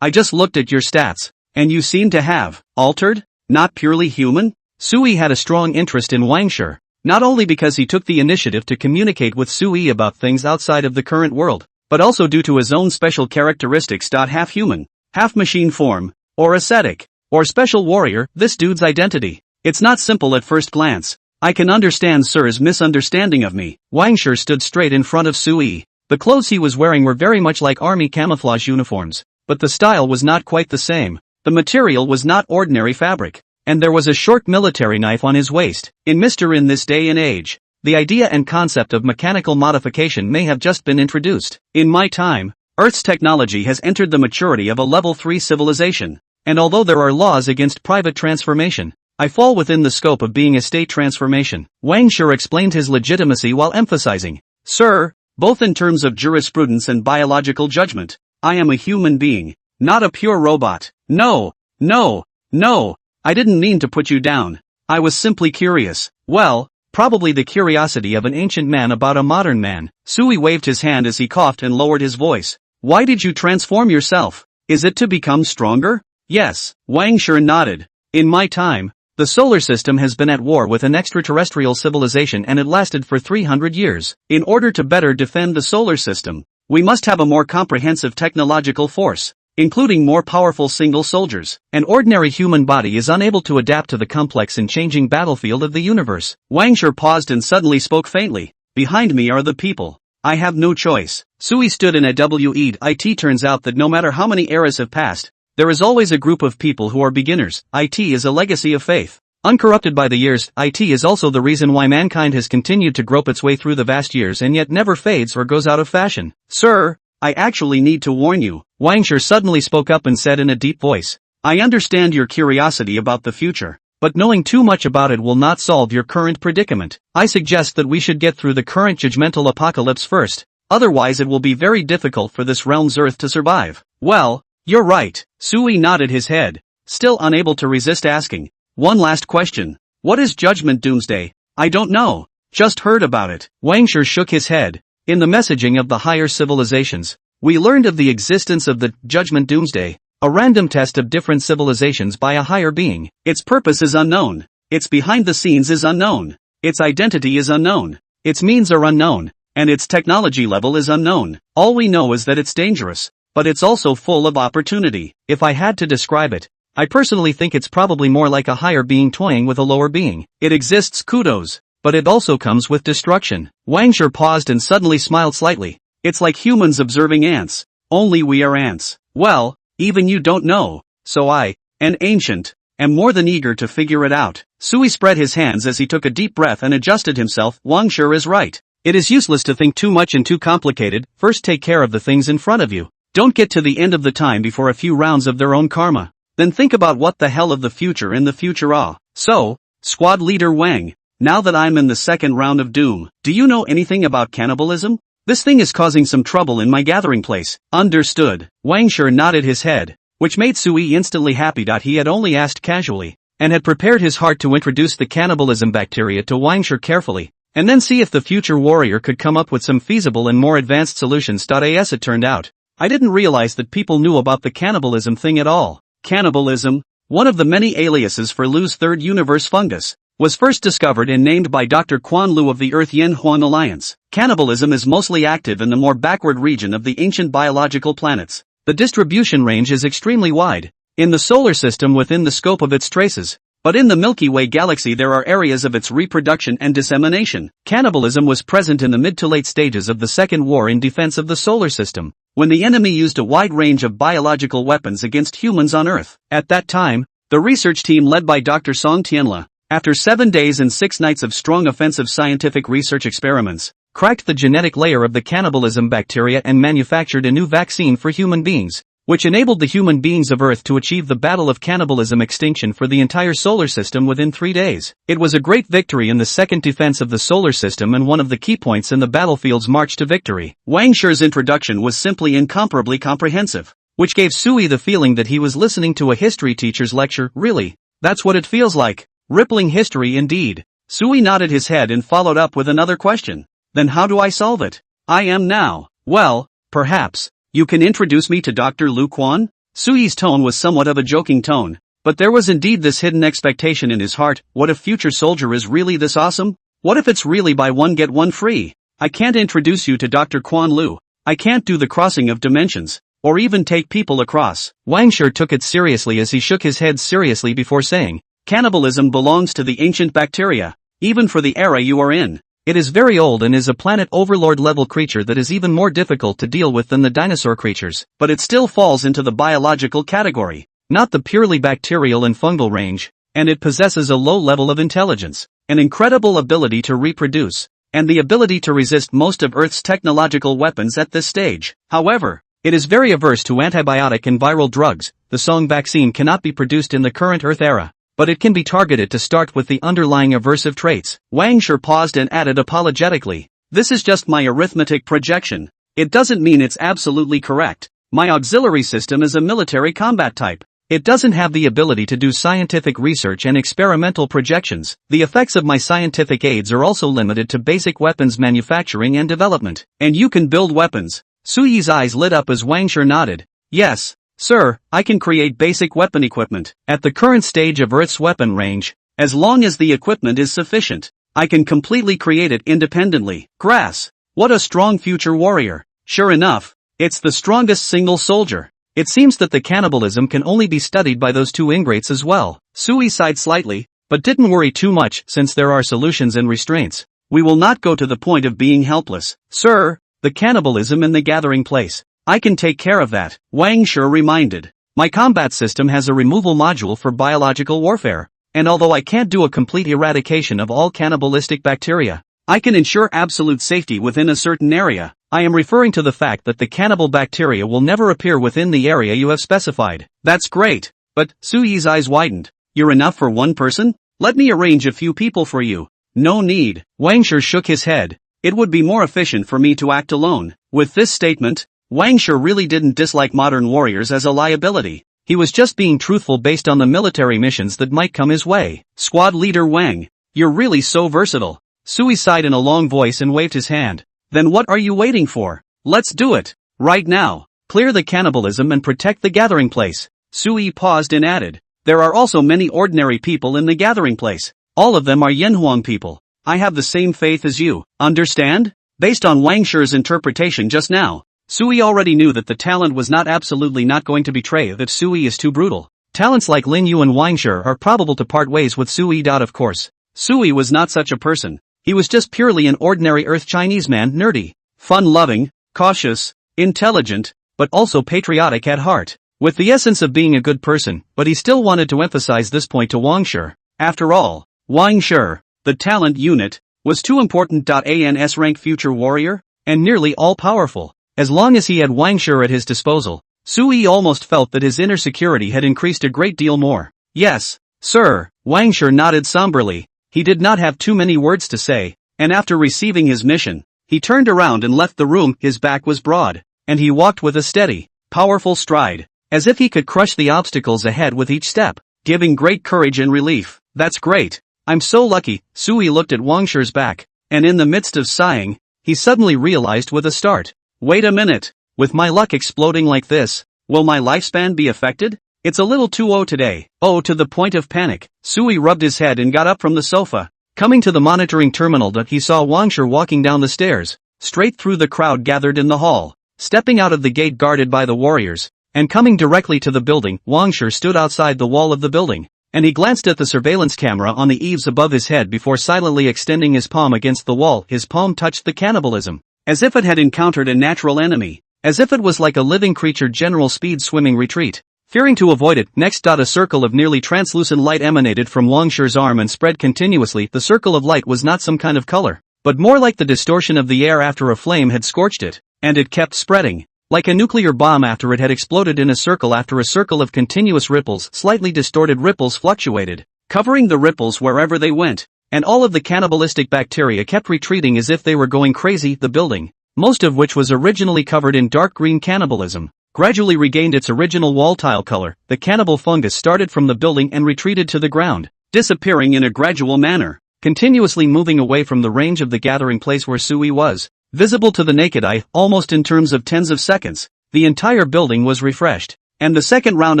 I just looked at your stats, and you seem to have altered, not purely human?" Sui had a strong interest in Wang Shi, not only because he took the initiative to communicate with Sui about things outside of the current world, but also due to his own special characteristics. Half human, half machine form, or ascetic, or special warrior, this dude's identity. It's not simple at first glance. I can understand sir's misunderstanding of me. Wang Shi stood straight in front of Sui. The clothes he was wearing were very much like army camouflage uniforms, but the style was not quite the same. The material was not ordinary fabric, and there was a short military knife on his waist. In this day and age, the idea and concept of mechanical modification may have just been introduced. In my time, Earth's technology has entered the maturity of a level 3 civilization, and although there are laws against private transformation, I fall within the scope of being a state transformation. Wang Shi explained his legitimacy while emphasizing, Sir, both in terms of jurisprudence and biological judgment, I am a human being, not a pure robot. No, I didn't mean to put you down. I was simply curious. Well, probably the curiosity of an ancient man about a modern man. Sui waved his hand as he coughed and lowered his voice. Why did you transform yourself? Is it to become stronger? Yes, Wang Shi nodded. In my time, the solar system has been at war with an extraterrestrial civilization and it lasted for 300 years. In order to better defend the solar system, we must have a more comprehensive technological force, including more powerful single soldiers. An ordinary human body is unable to adapt to the complex and changing battlefield of the universe. Wang Shi paused and suddenly spoke faintly. Behind me are the people. I have no choice. Sui stood in a it. Turns out that no matter how many eras have passed, there is always a group of people who are beginners. It is a legacy of faith. Uncorrupted by the years, it is also the reason why mankind has continued to grope its way through the vast years and yet never fades or goes out of fashion. Sir, I actually need to warn you. Wang Shi suddenly spoke up and said in a deep voice. I understand your curiosity about the future, but knowing too much about it will not solve your current predicament. I suggest that we should get through the current judgmental apocalypse first, otherwise it will be very difficult for this realm's Earth to survive. Well, you're right. Sui nodded his head, still unable to resist asking. One last question. What is Judgment Doomsday? I don't know. Just heard about it. Wang Shi shook his head. In the messaging of the higher civilizations, we learned of the existence of the Judgment Doomsday, a random test of different civilizations by a higher being. Its purpose is unknown. Its behind the scenes is unknown. Its identity is unknown. Its means are unknown. And its technology level is unknown. All we know is that it's dangerous, but it's also full of opportunity. If I had to describe it, I personally think it's probably more like a higher being toying with a lower being. It exists, kudos, but it also comes with destruction. Wang Shi paused and suddenly smiled slightly. It's like humans observing ants. Only we are ants. Well, even you don't know, so I, an ancient, am more than eager to figure it out. Sui spread his hands as he took a deep breath and adjusted himself. Wang Shi is right. It is useless to think too much and too complicated. First take care of the things in front of you. Don't get to the end of the time before a few rounds of their own karma. Then think about what the hell of the future in the future are. So, Squad Leader Wang, now that I'm in the second round of Doom, do you know anything about cannibalism? This thing is causing some trouble in my gathering place. Understood. Wang Shi nodded his head, which made Sui instantly happy. He had only asked casually, and had prepared his heart to introduce the cannibalism bacteria to Wang Shi carefully, and then see if the future warrior could come up with some feasible and more advanced solutions. As it turned out, I didn't realize that people knew about the cannibalism thing at all. Cannibalism, one of the many aliases for Lu's third universe fungus, was first discovered and named by Dr. Quan Lu of the Earth-Yen-Huan Alliance. Cannibalism is mostly active in the more backward region of the ancient biological planets. The distribution range is extremely wide, in the solar system within the scope of its traces, but in the Milky Way galaxy there are areas of its reproduction and dissemination. Cannibalism was present in the mid to late stages of the Second War in defense of the solar system, when the enemy used a wide range of biological weapons against humans on Earth. At that time, the research team led by Dr. Song Tianla, after 7 days and 6 nights of strong offensive scientific research experiments, cracked the genetic layer of the cannibalism bacteria and manufactured a new vaccine for human beings, which enabled the human beings of Earth to achieve the battle of cannibalism extinction for the entire solar system within 3 days. It was a great victory in the second defense of the solar system and one of the key points in the battlefield's march to victory. Wang Shi's introduction was simply incomparably comprehensive, which gave Sui the feeling that he was listening to a history teacher's lecture. Really, that's what it feels like. Rippling history indeed. Sui nodded his head and followed up with another question. Then how do I solve it? I am now. Well, perhaps you can introduce me to Dr. Lu Quan? Sui's tone was somewhat of a joking tone, but there was indeed this hidden expectation in his heart. What if Future Soldier is really this awesome? What if it's really buy one get one free? I can't introduce you to Dr. Quan Lu. I can't do the crossing of dimensions, or even take people across. Wang Shi took it seriously as he shook his head seriously before saying, cannibalism belongs to the ancient bacteria. even for the era you are in. It is very old and is a planet overlord level creature that is even more difficult to deal with than the dinosaur creatures, but it still falls into the biological category, not the purely bacterial and fungal range, and it possesses a low level of intelligence, an incredible ability to reproduce, and the ability to resist most of Earth's technological weapons at this stage. However, it is very averse to antibiotic and viral drugs. The Song vaccine cannot be produced in the current Earth era, but it can be targeted to start with the underlying aversive traits. Wang Shi paused and added apologetically, "This is just my arithmetic projection. It doesn't mean it's absolutely correct. My auxiliary system is a military combat type. It doesn't have the ability to do scientific research and experimental projections. The effects of my scientific aids are also limited to basic weapons manufacturing and development. And you can build weapons." Suyi's eyes lit up as Wang Shi nodded. "Yes, sir, I can create basic weapon equipment. At the current stage of Earth's weapon range, as long as the equipment is sufficient, I can completely create it independently." Grass. What a strong future warrior. Sure enough, it's the strongest single soldier. It seems that the cannibalism can only be studied by those two ingrates as well. Sui sighed slightly, but didn't worry too much since there are solutions and restraints. "We will not go to the point of being helpless. Sir, the cannibalism in the gathering place. I can take care of that," Wang Shi reminded. "My combat system has a removal module for biological warfare, and although I can't do a complete eradication of all cannibalistic bacteria, I can ensure absolute safety within a certain area. I am referring to the fact that the cannibal bacteria will never appear within the area you have specified." "That's great, but," Suyi's eyes widened, "you're enough for one person? Let me arrange a few people for you." "No need." Wang Shi shook his head. "It would be more efficient for me to act alone." With this statement, Wang Shi really didn't dislike modern warriors as a liability. He was just being truthful based on the military missions that might come his way. "Squad leader Wang, you're really so versatile." Sui sighed in a long voice and waved his hand. "Then what are you waiting for? Let's do it. Right now. Clear the cannibalism and protect the gathering place." Sui paused and added, "There are also many ordinary people in the gathering place. All of them are Yanhuang people. I have the same faith as you, understand?" Based on Wang Shi's interpretation just now, Sui already knew that the talent was not absolutely not going to betray if Sui is too brutal. Talents like Lin Yu and Wang Shi are probable to part ways with Sui. Of course, Sui was not such a person. He was just purely an ordinary Earth Chinese man, nerdy, fun-loving, cautious, intelligent, but also patriotic at heart, with the essence of being a good person, but he still wanted to emphasize this point to Wang Shi. After all, Wang Shi, the talent unit, was too important. An S-rank future warrior, and nearly all-powerful. As long as he had Wang Shi at his disposal, Sui almost felt that his inner security had increased a great deal more. "Yes, sir," Wang Shi nodded somberly. He did not have too many words to say, and after receiving his mission, he turned around and left the room. His back was broad, and he walked with a steady, powerful stride, as if he could crush the obstacles ahead with each step, giving great courage and relief. "That's great. I'm so lucky." Sui looked at Wang Shi's back, and in the midst of sighing, he suddenly realized with a start, "Wait a minute, with my luck exploding like this, will my lifespan be affected? It's a little too low today." Oh, to the point of panic, Sui rubbed his head and got up from the sofa. Coming to the monitoring terminal, he saw Wang Shi walking down the stairs, straight through the crowd gathered in the hall, stepping out of the gate guarded by the warriors, and coming directly to the building. Wang Shi stood outside the wall of the building, and he glanced at the surveillance camera on the eaves above his head before silently extending his palm against the wall. His palm touched the cannibalism, as if it had encountered a natural enemy, as if it was like a living creature. General speed swimming retreat. Fearing to avoid it, next. A circle of nearly translucent light emanated from Wang Shi's arm and spread continuously. The circle of light was not some kind of color, but more like the distortion of the air after a flame had scorched it, and it kept spreading, like a nuclear bomb after it had exploded. In a circle after a circle of continuous ripples, slightly distorted ripples fluctuated, covering the ripples wherever they went, and all of the cannibalistic bacteria kept retreating as if they were going crazy. The building, most of which was originally covered in dark green cannibalism, gradually regained its original wall tile color. The cannibal fungus started from the building and retreated to the ground, disappearing in a gradual manner, continuously moving away from the range of the gathering place where Sui was, visible to the naked eye, almost in terms of tens of seconds. The entire building was refreshed, and the second round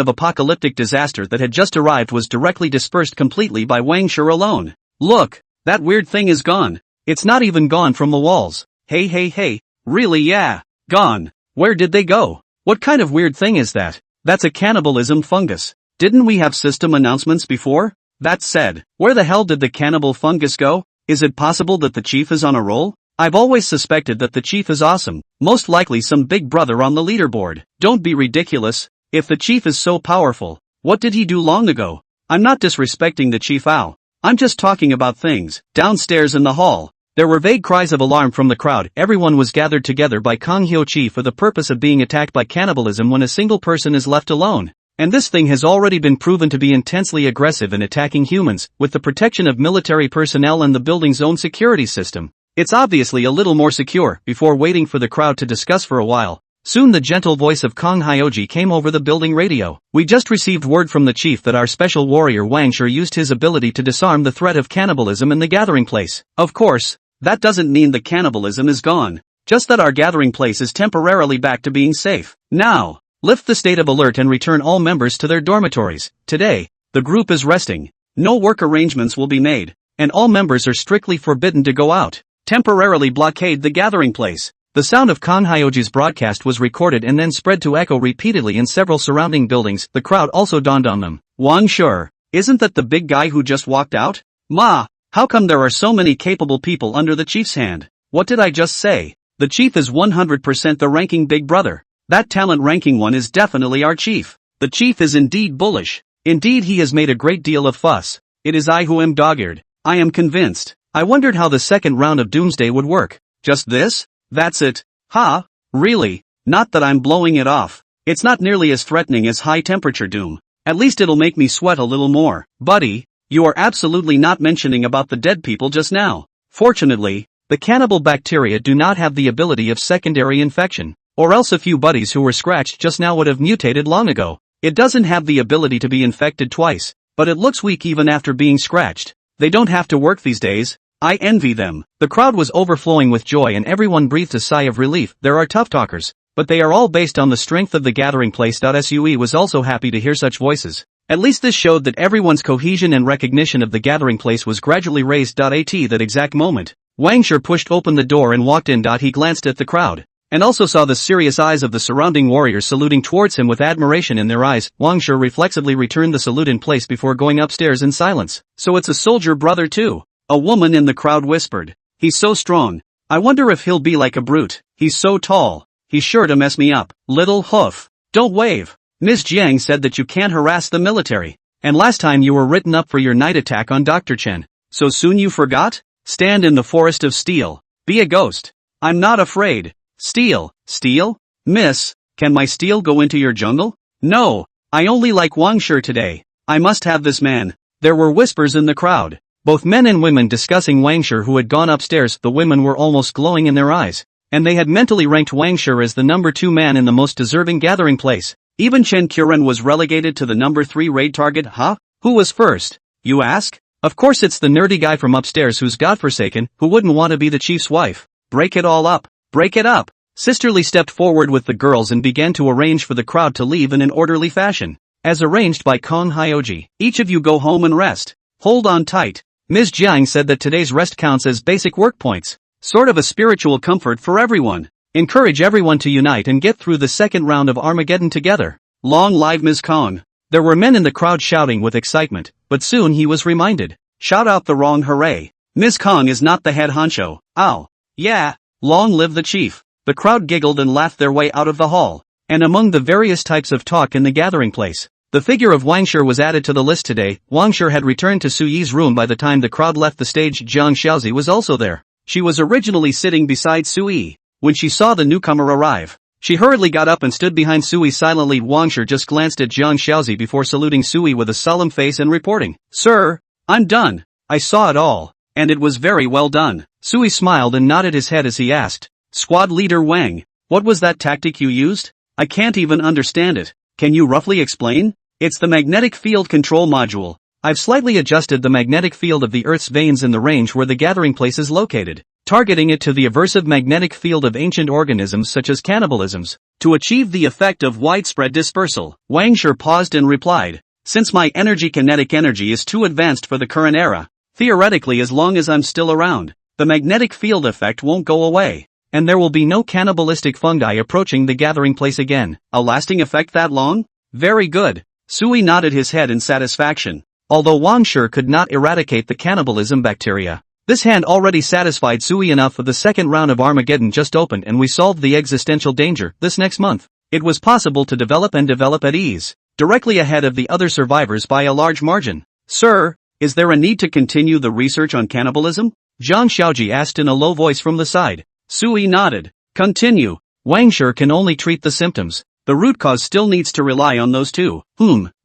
of apocalyptic disaster that had just arrived was directly dispersed completely by Wang Shi alone. "Look, that weird thing is gone. It's not even gone from the walls." Hey, really? Yeah, gone. Where did they go? What kind of weird thing is that? That's a cannibalism fungus. Didn't we have system announcements before? That said, where the hell did the cannibal fungus go? Is it possible that the chief is on a roll? I've always suspected that the chief is awesome, most likely some big brother on the leaderboard. Don't be ridiculous. If the chief is so powerful, what did he do long ago? I'm not disrespecting the chief Ao. I'm just talking about things. Downstairs in the hall, there were vague cries of alarm from the crowd. Everyone was gathered together by Kang Hyo-chi for the purpose of being attacked by cannibalism when a single person is left alone. And this thing has already been proven to be intensely aggressive in attacking humans, with the protection of military personnel and the building's own security system. It's obviously a little more secure. Before waiting for the crowd to discuss for a while, soon the gentle voice of Kang Hyoji came over the building radio. We just received word from the chief that our special warrior Wang Shi used his ability to disarm the threat of cannibalism in the gathering place. Of course, that doesn't mean the cannibalism is gone, just that our gathering place is temporarily back to being safe. Now, lift the state of alert and return all members to their dormitories. Today, the group is resting. No work arrangements will be made, and all members are strictly forbidden to go out. Temporarily blockade the gathering place. The sound of Kang Hyoji's broadcast was recorded and then spread to echo repeatedly in several surrounding buildings. The crowd also dawned on them. Wang Shi, isn't that the big guy who just walked out? Ma, how come there are so many capable people under the chief's hand? What did I just say? The chief is 100% the ranking big brother. That talent ranking one is definitely our chief. The chief is indeed bullish. Indeed, he has made a great deal of fuss. It is I who am dog-eared. I am convinced. I wondered how the second round of Doomsday would work. Just this? That's it. Ha? Really? Not that I'm blowing it off. It's not nearly as threatening as high temperature Doom. At least it'll make me sweat a little more. Buddy, you are absolutely not mentioning about the dead people just now. Fortunately, the cannibal bacteria do not have the ability of secondary infection, or else a few buddies who were scratched just now would have mutated long ago. It doesn't have the ability to be infected twice, but it looks weak even after being scratched. They don't have to work these days. I envy them. The crowd was overflowing with joy and everyone breathed a sigh of relief. There are tough talkers, but they are all based on the strength of the gathering place. Sue was also happy to hear such voices. At least this showed that everyone's cohesion and recognition of the gathering place was gradually raised. At that exact moment, Wang Shi pushed open the door and walked in. He glanced at the crowd, and also saw the serious eyes of the surrounding warriors saluting towards him with admiration in their eyes. Wang Shi reflexively returned the salute in place before going upstairs in silence. So it's a soldier brother too. A woman in the crowd whispered. He's so strong. I wonder if he'll be like a brute. He's so tall. He's sure to mess me up. Little hoof. Don't wave. Ms. Jiang said that you can't harass the military. And last time you were written up for your night attack on Dr. Chen. So soon you forgot? Stand in the forest of steel. Be a ghost. I'm not afraid. Steel. Steel? Miss, can my steel go into your jungle? No. I only like Wang Shi today. I must have this man. There were whispers in the crowd. Both men and women discussing Wang Shi who had gone upstairs. The women were almost glowing in their eyes, and they had mentally ranked Wang Shi as the number 2 man in the most deserving gathering place. Even Chen Qiren was relegated to the number 3 raid target. Huh? Who was first, you ask? Of course it's the nerdy guy from upstairs who's godforsaken, who wouldn't want to be the chief's wife. Break it all up. Break it up. Sisterly stepped forward with the girls and began to arrange for the crowd to leave in an orderly fashion. As arranged by Kang Hyoji. Each of you go home and rest. Hold on tight. Ms. Jiang said that today's rest counts as basic work points. Sort of a spiritual comfort for everyone. Encourage everyone to unite and get through the second round of Armageddon together. Long live Ms. Kang. There were men in the crowd shouting with excitement, but soon he was reminded. Shout out the wrong hooray. Ms. Kang is not the head honcho. Ow. Yeah. Long live the chief. The crowd giggled and laughed their way out of the hall. And among the various types of talk in the gathering place, the figure of Wang Shi was added to the list today. Wang Shi had returned to Su Yi's room by the time the crowd left the stage. Jiang Xiaozi was also there. She was originally sitting beside Su Yi. When she saw the newcomer arrive, she hurriedly got up and stood behind Su Yi silently. Wang Shi just glanced at Jiang Xiaozi before saluting Su Yi with a solemn face and reporting, "Sir, I'm done. I saw it all, and it was very well done." Su Yi smiled and nodded his head as he asked, "Squad leader Wang, what was that tactic you used? I can't even understand it. Can you roughly explain?" "It's the magnetic field control module. I've slightly adjusted the magnetic field of the Earth's veins in the range where the gathering place is located, targeting it to the aversive magnetic field of ancient organisms such as cannibalisms, to achieve the effect of widespread dispersal." Wang Shi paused and replied, "Since my kinetic energy is too advanced for the current era, theoretically as long as I'm still around, the magnetic field effect won't go away, and there will be no cannibalistic fungi approaching the gathering place again." "A lasting effect that long? Very good." Sui nodded his head in satisfaction. Although Wang Shi could not eradicate the cannibalism bacteria, This hand already satisfied Sui enough for the second round of Armageddon just opened and we solved the existential danger this next month. It was possible to develop at ease, directly ahead of the other survivors by a large margin. Sir, is there a need to continue the research on cannibalism? Zhang Xiaoji asked in a low voice from the side. Sui nodded. Continue. Wang Shi can only treat the symptoms. The root cause still needs to rely on those two.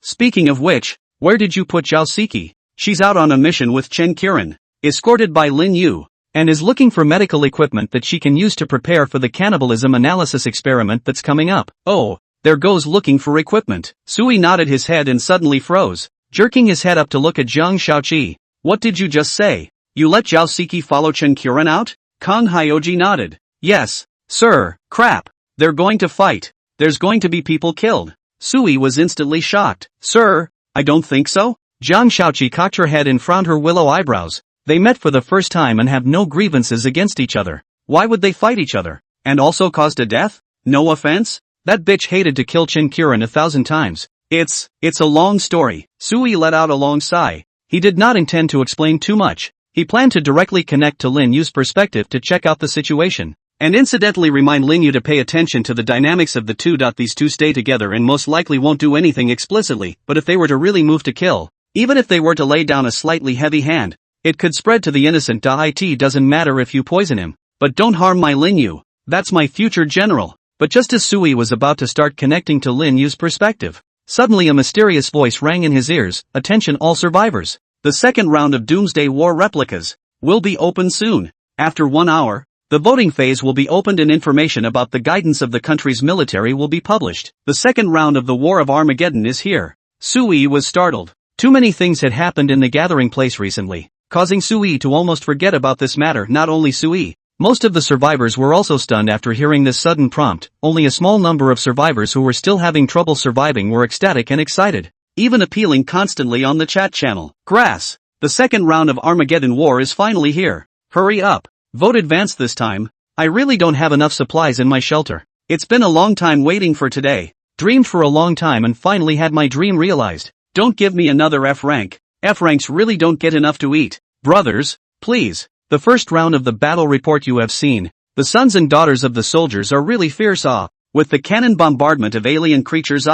Speaking of which, where did you put Zhao Siki? She's out on a mission with Chen Qiren, escorted by Lin Yu, and is looking for medical equipment that she can use to prepare for the cannibalism analysis experiment that's coming up. Oh, there goes looking for equipment. Sui nodded his head and suddenly froze, jerking his head up to look at Zhang Xiaoqi. What did you just say? You let Zhao Siki follow Chen Qiren out? Kang Hyoji nodded. Yes, sir. Crap. They're going to fight. There's going to be people killed. Sui was instantly shocked. Sir, I don't think so. Zhang Xiaoqi cocked her head and frowned her willow eyebrows. They met for the first time and have no grievances against each other. Why would they fight each other? And also caused a death? No offense? That bitch hated to kill Chen Qiren 1,000 times. It's a long story. Sui let out a long sigh. He did not intend to explain too much. He planned to directly connect to Lin Yu's perspective to check out the situation, and incidentally remind Lin Yu to pay attention to the dynamics of the two. These two stay together and most likely won't do anything explicitly, but if they were to really move to kill, even if they were to lay down a slightly heavy hand, it could spread to the innocent. It doesn't matter if you poison him, but don't harm my Lin Yu. That's my future general. But just as Sui was about to start connecting to Lin Yu's perspective, suddenly a mysterious voice rang in his ears. Attention all survivors. The second round of Doomsday War replicas will be open soon. After 1 hour, the voting phase will be opened and information about the guidance of the country's military will be published. The second round of the War of Armageddon is here. Sui was startled. Too many things had happened in the gathering place recently, causing Sui to almost forget about this matter. Not only Sui, most of the survivors were also stunned after hearing this sudden prompt. Only a small number of survivors who were still having trouble surviving were ecstatic and excited, even appealing constantly on the chat channel. Grass. The second round of Armageddon War is finally here. Hurry up. Vote advance this time. I really don't have enough supplies in my shelter. It's been a long time waiting for today. Dreamed for a long time and finally had my dream realized. Don't give me another F rank. F ranks really don't get enough to eat. Brothers, please. The first round of the battle report you have seen. The sons and daughters of the soldiers are really fierce. With the cannon bombardment of alien creatures.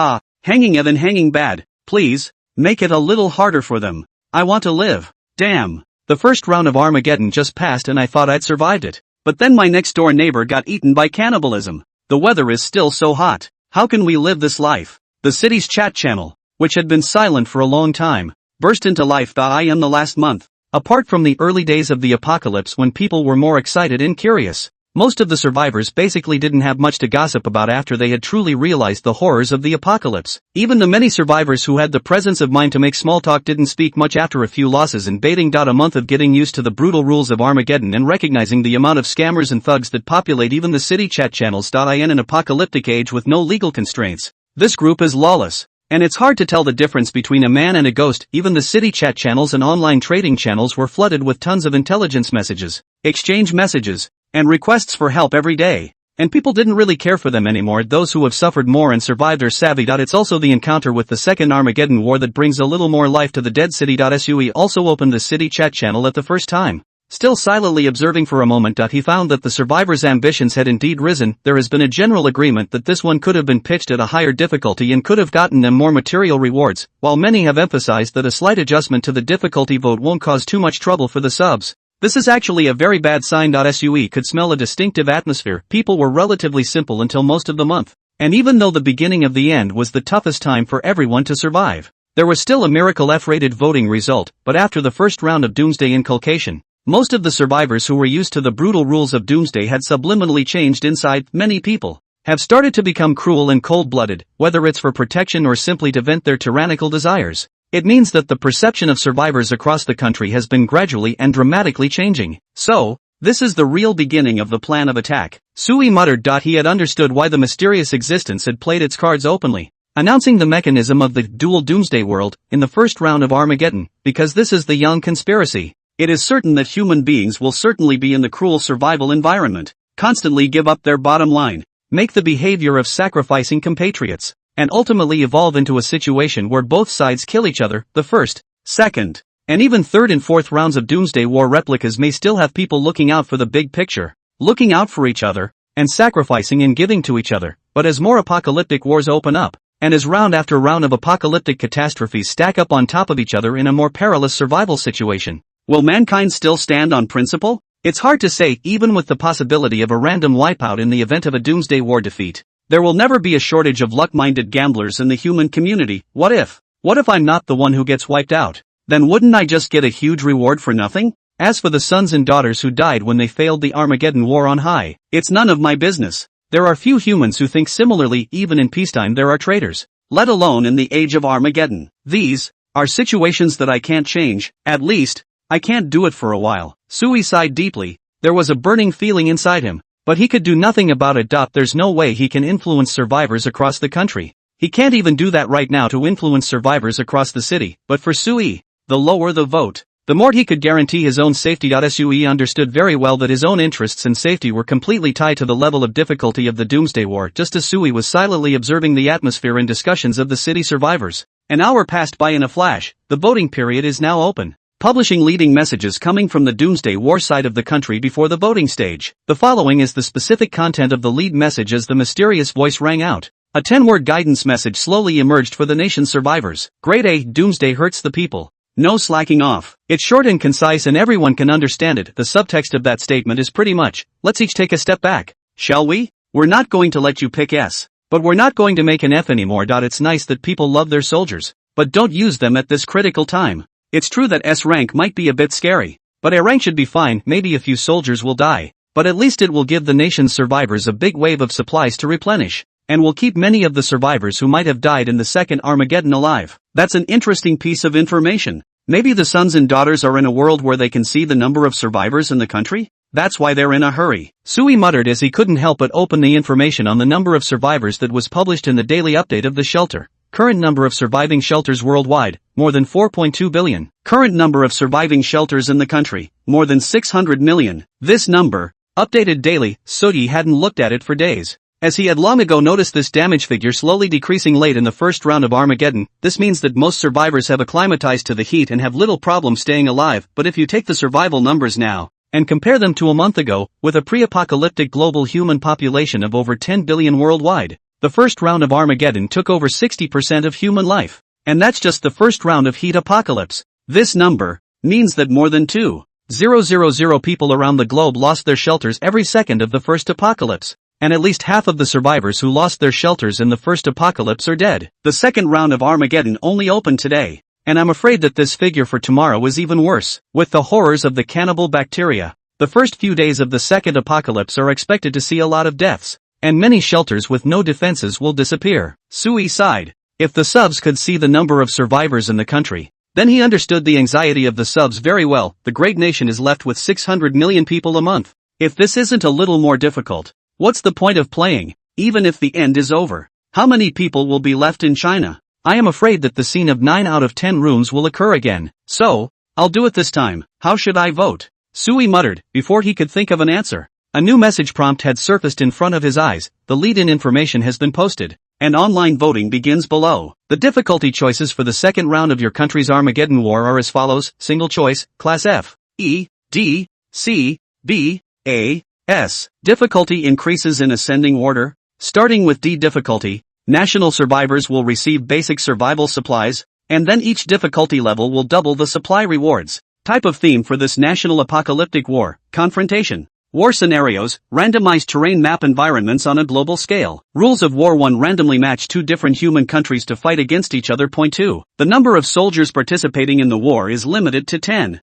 Hanging and hanging bad. Please, make it a little harder for them. I want to live. Damn. The first round of Armageddon just passed and I thought I'd survived it. But then my next door neighbor got eaten by cannibalism. The weather is still so hot. How can we live this life? The city's chat channel, which had been silent for a long time, burst into life. I am the last month. Apart from the early days of the apocalypse when people were more excited and curious, most of the survivors basically didn't have much to gossip about after they had truly realized the horrors of the apocalypse. Even the many survivors who had the presence of mind to make small talk didn't speak much after a few losses and baiting. A month of getting used to the brutal rules of Armageddon and recognizing the amount of scammers and thugs that populate even the city chat channels. In an apocalyptic age with no legal constraints, this group is lawless. And it's hard to tell the difference between a man and a ghost. Even the city chat channels and online trading channels were flooded with tons of intelligence messages, exchange messages, and requests for help every day. And people didn't really care for them anymore. Those who have suffered more and survived are savvy. It's also the encounter with the second Armageddon War that brings a little more life to the dead city. Sui also opened the city chat channel at the first time. Still silently observing for a moment. He found that the survivors' ambitions had indeed risen. There has been a general agreement that this one could have been pitched at a higher difficulty and could have gotten them more material rewards, while many have emphasized that a slight adjustment to the difficulty vote won't cause too much trouble for the subs. This is actually a very bad sign. Sui could smell a distinctive atmosphere. People were relatively simple until most of the month, and even though the beginning of the end was the toughest time for everyone to survive, there was still a miracle F-rated voting result. But after the first round of Doomsday inculcation, most of the survivors who were used to the brutal rules of Doomsday had subliminally changed inside. Many people have started to become cruel and cold-blooded, whether it's for protection or simply to vent their tyrannical desires. It means that the perception of survivors across the country has been gradually and dramatically changing. So, this is the real beginning of the plan of attack. Sui muttered. He had understood why the mysterious existence had played its cards openly, announcing the mechanism of the dual Doomsday world in the first round of Armageddon, because this is the young conspiracy. It is certain that human beings will certainly be in the cruel survival environment, constantly give up their bottom line, make the behavior of sacrificing compatriots, and ultimately evolve into a situation where both sides kill each other, the first, second, And even third and fourth rounds of Doomsday War replicas may still have people looking out for the big picture, looking out for each other, and sacrificing and giving to each other. But as more apocalyptic wars open up, and as round after round of apocalyptic catastrophes stack up on top of each other in a more perilous survival situation, will mankind still stand on principle? It's hard to say, even with the possibility of a random wipeout in the event of a Doomsday War defeat. There will never be a shortage of luck-minded gamblers in the human community. What if? What if I'm not the one who gets wiped out? Then wouldn't I just get a huge reward for nothing? As for the sons and daughters who died when they failed the Armageddon War on high, it's none of my business. There are few humans who think similarly. Even in peacetime there are traitors, let alone in the age of Armageddon. These are situations that I can't change. At least, I can't do it for a while. Sui sighed deeply. There was a burning feeling inside him, but he could do nothing about it. There's no way he can influence survivors across the country. He can't even do that right now to influence survivors across the city. But for Sui, the lower the vote, the more he could guarantee his own safety. Sui understood very well that his own interests and safety were completely tied to the level of difficulty of the Doomsday War. Just as Sui was silently observing the atmosphere and discussions of the city survivors, an hour passed by in a flash. The voting period is now open, publishing leading messages coming from the Doomsday War side of the country before the voting stage. The following is the specific content of the lead message as the mysterious voice rang out. A 10-word guidance message slowly emerged for the nation's survivors. Grade A, Doomsday hurts the people. No slacking off. It's short and concise and everyone can understand it. The subtext of that statement is pretty much, let's each take a step back, shall we? We're not going to let you pick S, but we're not going to make an F anymore. It's nice that people love their soldiers, but don't use them at this critical time. It's true that S rank might be a bit scary, but A rank should be fine. Maybe a few soldiers will die, but at least it will give the nation's survivors a big wave of supplies to replenish, and will keep many of the survivors who might have died in the second Armageddon alive. That's an interesting piece of information. Maybe the sons and daughters are in a world where they can see the number of survivors in the country? That's why they're in a hurry. Sui muttered as he couldn't help but open the information on the number of survivors that was published in the daily update of the shelter. Current number of surviving shelters worldwide, more than 4.2 billion. Current number of surviving shelters in the country, more than 600 million. This number, updated daily. Sui hadn't looked at it for days, as he had long ago noticed this damage figure slowly decreasing late in the first round of Armageddon. This means that most survivors have acclimatized to the heat and have little problem staying alive. But if you take the survival numbers now, and compare them to a month ago, with a pre-apocalyptic global human population of over 10 billion worldwide, the first round of Armageddon took over 60% of human life. And that's just the first round of heat apocalypse. This number means that more than 2,000 people around the globe lost their shelters every second of the first apocalypse. And at least half of the survivors who lost their shelters in the first apocalypse are dead. The second round of Armageddon only opened today, and I'm afraid that this figure for tomorrow is even worse. With the horrors of the cannibal bacteria, the first few days of the second apocalypse are expected to see a lot of deaths, and many shelters with no defenses will disappear. Sui sighed. If the subs could see the number of survivors in the country, then he understood the anxiety of the subs very well. The great nation is left with 600 million people a month. If this isn't a little more difficult, what's the point of playing, even if the end is over? How many people will be left in China? I am afraid that the scene of 9 out of 10 rooms will occur again. So, I'll do it this time. How should I vote? Sui muttered, before he could think of an answer. A new message prompt had surfaced in front of his eyes. The lead-in information has been posted, and online voting begins below. The difficulty choices for the second round of your country's Armageddon War are as follows. Single choice, Class F, E, D, C, B, A, S. Difficulty increases in ascending order. Starting with D difficulty, national survivors will receive basic survival supplies, and then each difficulty level will double the supply rewards. Type of theme for this national apocalyptic war, confrontation. War scenarios, randomized terrain map environments on a global scale. Rules of War 1 randomly match 2 different human countries to fight against each other. Point 2. The number of soldiers participating in the war is limited to 10,000.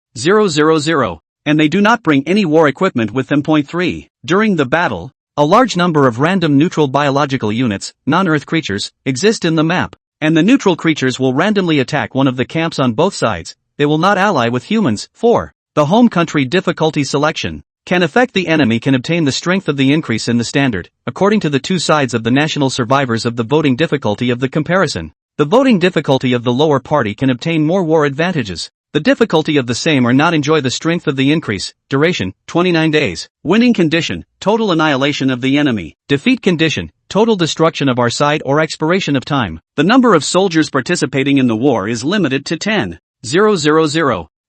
And they do not bring any war equipment with them. Point 3. During the battle, a large number of random neutral biological units, non-Earth creatures, exist in the map, and the neutral creatures will randomly attack one of the camps on both sides. They will not ally with humans. 4. The home country difficulty selection can affect the enemy can obtain the strength of the increase in the standard, according to the two sides of the national survivors of the voting difficulty of the comparison. The voting difficulty of the lower party can obtain more war advantages. The difficulty of the same or not enjoy the strength of the increase. Duration, 29 days. Winning condition, total annihilation of the enemy. Defeat condition, total destruction of our side or expiration of time. The number of soldiers participating in the war is limited to 10,000.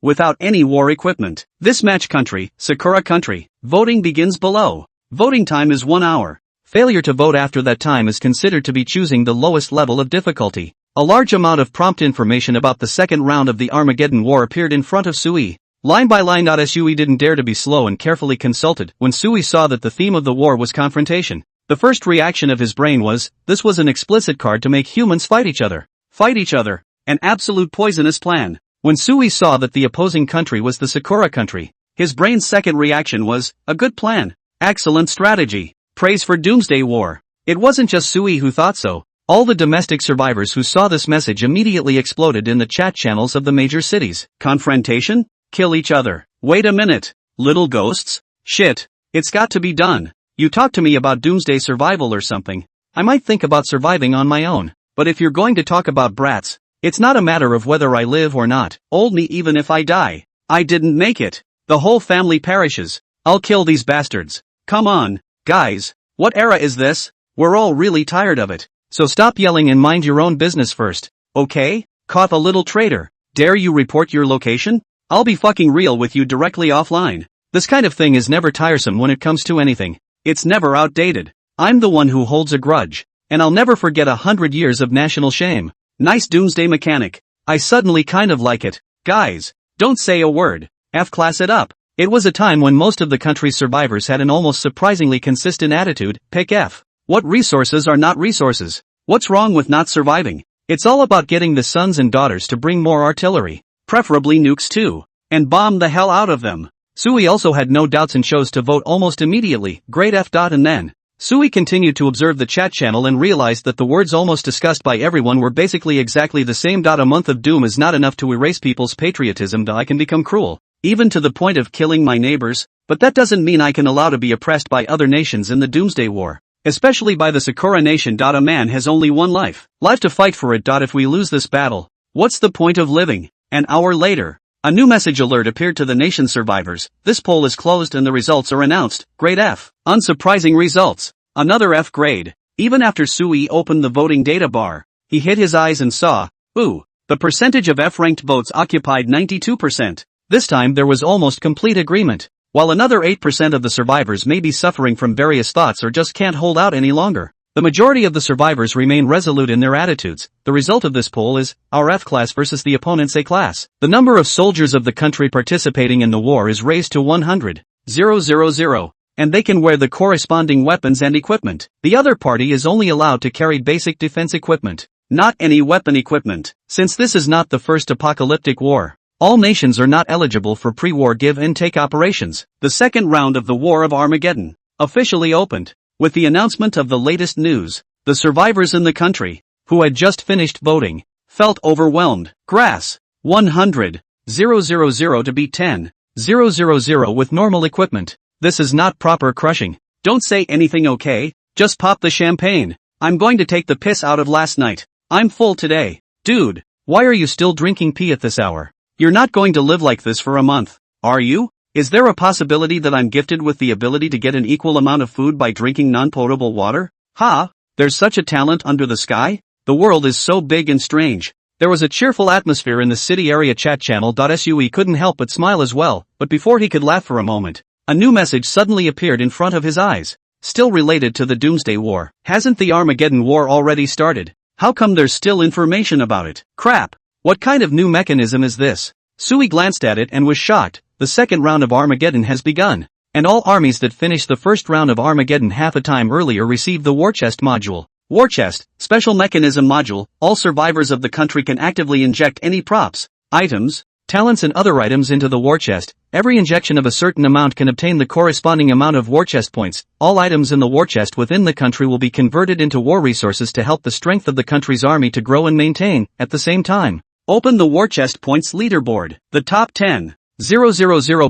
without any war equipment. This match country, Sakura country. Voting begins below. Voting time is 1 hour. Failure to vote after that time is considered to be choosing the lowest level of difficulty. A large amount of prompt information about the second round of the Armageddon War appeared in front of Sui. Line by line. Sui didn't dare to be slow and carefully consulted when Sui saw that the theme of the war was confrontation. The first reaction of his brain was, this was an explicit card to make humans fight each other. Fight each other. An absolute poisonous plan. When Sui saw that the opposing country was the Sakura country, his brain's second reaction was, a good plan. Excellent strategy. Praise for Doomsday War. It wasn't just Sui who thought so. All the domestic survivors who saw this message immediately exploded in the chat channels of the major cities. Confrontation? Kill each other. Wait a minute. Little ghosts? Shit. It's got to be done. You talk to me about doomsday survival or something. I might think about surviving on my own. But if you're going to talk about brats, it's not a matter of whether I live or not. Old me even if I die. I didn't make it. The whole family perishes. I'll kill these bastards. Come on, guys. What era is this? We're all really tired of it. So stop yelling and mind your own business first. Okay? Caught a little traitor. Dare you report your location? I'll be fucking real with you directly offline. This kind of thing is never tiresome when it comes to anything. It's never outdated. I'm the one who holds a grudge. And I'll never forget 100 years of national shame. Nice doomsday mechanic. I suddenly kind of like it. Guys, don't say a word. F-class it up. It was a time when most of the country's survivors had an almost surprisingly consistent attitude, pick F. What resources are not resources? What's wrong with not surviving? It's all about getting the sons and daughters to bring more artillery. Preferably nukes too. And bomb the hell out of them. Sui also had no doubts and chose to vote almost immediately, great F. And then, Sui continued to observe the chat channel and realized that the words almost discussed by everyone were basically exactly the same. A month of doom is not enough to erase people's patriotism. I can become cruel, even to the point of killing my neighbors, but that doesn't mean I can allow to be oppressed by other nations in the Doomsday War. Especially by the Sakura nation. A man has only one life to fight for it. If we lose this battle, what's the point of living? An hour later, a new message alert appeared to the nation's survivors. This poll is closed and the results are announced. Grade F. Unsurprising results. Another F grade. Even after Sui opened the voting data bar, he hid his eyes and saw, ooh, the percentage of F-ranked votes occupied 92%. This time there was almost complete agreement. While another 8% of the survivors may be suffering from various thoughts or just can't hold out any longer, the majority of the survivors remain resolute in their attitudes. The result of this poll is, our F-class versus the opponent's A-class. The number of soldiers of the country participating in the war is raised to 100,000, and they can wear the corresponding weapons and equipment. The other party is only allowed to carry basic defense equipment, not any weapon equipment. Since this is not the first apocalyptic war, all nations are not eligible for pre-war give and take operations. The second round of the War of Armageddon officially opened. With the announcement of the latest news, the survivors in the country, who had just finished voting, felt overwhelmed. Grass, 100,000 to beat 10,000 with normal equipment. This is not proper crushing. Don't say anything, okay? Just pop the champagne. I'm going to take the piss out of last night. I'm full today. Dude, why are you still drinking pee at this hour? You're not going to live like this for a month, are you? Is there a possibility that I'm gifted with the ability to get an equal amount of food by drinking non-potable water? Ha! There's such a talent under the sky? The world is so big and strange. There was a cheerful atmosphere in the city area chat channel. Sui couldn't help but smile as well, but before he could laugh for a moment, a new message suddenly appeared in front of his eyes. Still related to the Doomsday War. Hasn't the Armageddon War already started? How come there's still information about it? Crap! What kind of new mechanism is this? Sui glanced at it and was shocked. The second round of Armageddon has begun, and all armies that finished the first round of Armageddon half a time earlier received the War Chest module. War Chest, Special Mechanism Module. All survivors of the country can actively inject any props, items, talents and other items into the War Chest. Every injection of a certain amount can obtain the corresponding amount of War Chest points. All items in the War Chest within the country will be converted into war resources to help the strength of the country's army to grow and maintain. At the same time, open the War Chest points leaderboard. The top 10,000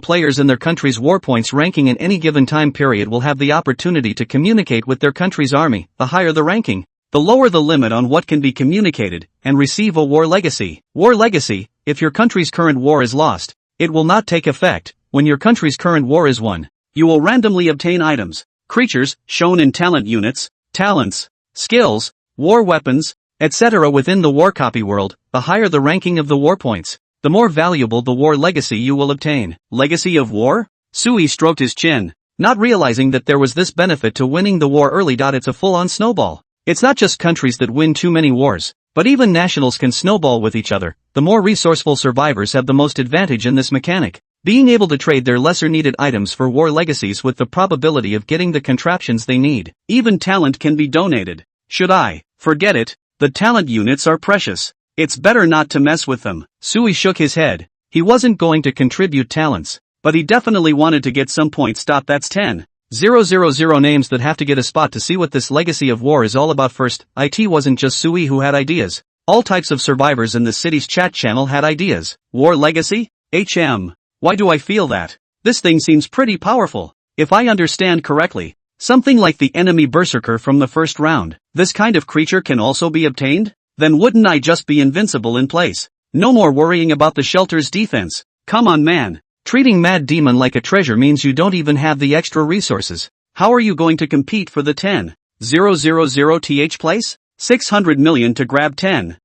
players in their country's war points ranking in any given time period will have the opportunity to communicate with their country's army. The higher the ranking, the lower the limit on what can be communicated, and receive a war legacy. War legacy: if your country's current war is lost, it will not take effect. When your country's current war is won, you will randomly obtain items, creatures, shown in talent units, talents, skills, war weapons, etc. within the war copy world. The higher the ranking of the war points, the more valuable the war legacy you will obtain. Legacy of war? Sui stroked his chin, not realizing that there was this benefit to winning the war early. It's a full-on snowball. It's not just countries that win too many wars, but even nationals can snowball with each other. The more resourceful survivors have the most advantage in this mechanic, being able to trade their lesser-needed items for war legacies with the probability of getting the contraptions they need. Even talent can be donated. Should I? Forget it, the talent units are precious. It's better not to mess with them. Sui shook his head. He wasn't going to contribute talents, but he definitely wanted to get some points. That's 10,000 names that have to get a spot to see what this legacy of war is all about. First, it wasn't just Sui who had ideas. All types of survivors in the city's chat channel had ideas. War legacy? Why do I feel that? This thing seems pretty powerful. If I understand correctly, something like the enemy berserker from the first round. This kind of creature can also be obtained? Then wouldn't I just be invincible in place? No more worrying about the shelter's defense. Come on, man. Treating Mad Demon like a treasure means you don't even have the extra resources. How are you going to compete for the 10,000 place? 600 million to grab 10,000.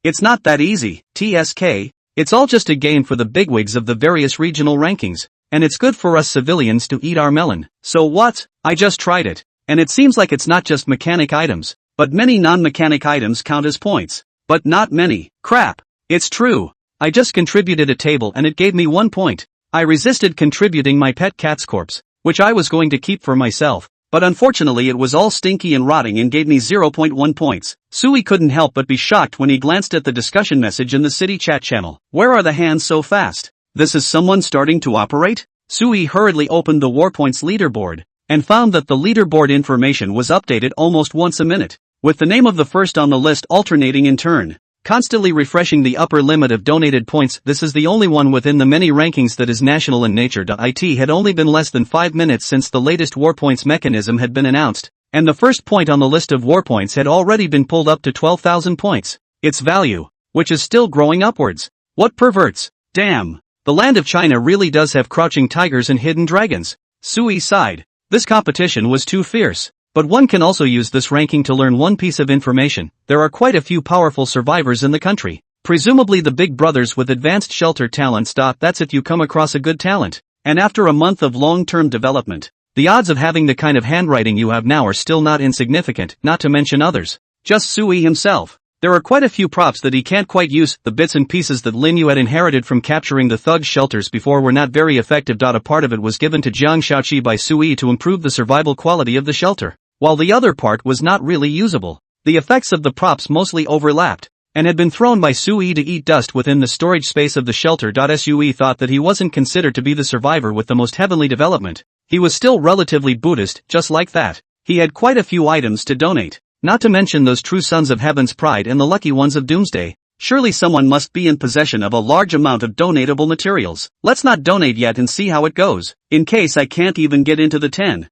It's not that easy, TSK. It's all just a game for the bigwigs of the various regional rankings, and it's good for us civilians to eat our melon. So what? I just tried it, and it seems like it's not just mechanic items, but many non-mechanic items count as points. But not many. Crap. It's true. I just contributed a table and it gave me 1 point. I resisted contributing my pet cat's corpse, which I was going to keep for myself, but unfortunately it was all stinky and rotting and gave me 0.1 points. Sui couldn't help but be shocked when he glanced at the discussion message in the city chat channel. Where are the hands so fast? This is someone starting to operate? Sui hurriedly opened the Warpoints leaderboard, and found that the leaderboard information was updated almost once a minute, with the name of the first on the list alternating in turn, constantly refreshing the upper limit of donated points. This is the only one within the many rankings that is national in nature. It had only been less than 5 minutes since the latest Warpoints mechanism had been announced, and the first point on the list of Warpoints had already been pulled up to 12,000 points. Its value, which is still growing upwards. What perverts? Damn. The land of China really does have crouching tigers and hidden dragons. Sui sighed. This competition was too fierce. But one can also use this ranking to learn one piece of information. There are quite a few powerful survivors in the country. Presumably the big brothers with advanced shelter talents. That's if you come across a good talent. And after a month of long-term development, the odds of having the kind of handwriting you have now are still not insignificant, not to mention others. Just Sui himself. There are quite a few props that he can't quite use. The bits and pieces that Lin Yu had inherited from capturing the thug shelters before were not very effective. A part of it was given to Jiang Shaoqi by Sui to improve the survival quality of the shelter, while the other part was not really usable. The effects of the props mostly overlapped, and had been thrown by Sui to eat dust within the storage space of the shelter. Sui thought that he wasn't considered to be the survivor with the most heavenly development. He was still relatively Buddhist, just like that. He had quite a few items to donate, not to mention those true sons of Heaven's Pride and the lucky ones of Doomsday. Surely someone must be in possession of a large amount of donatable materials. Let's not donate yet and see how it goes. In case I can't even get into the 10,000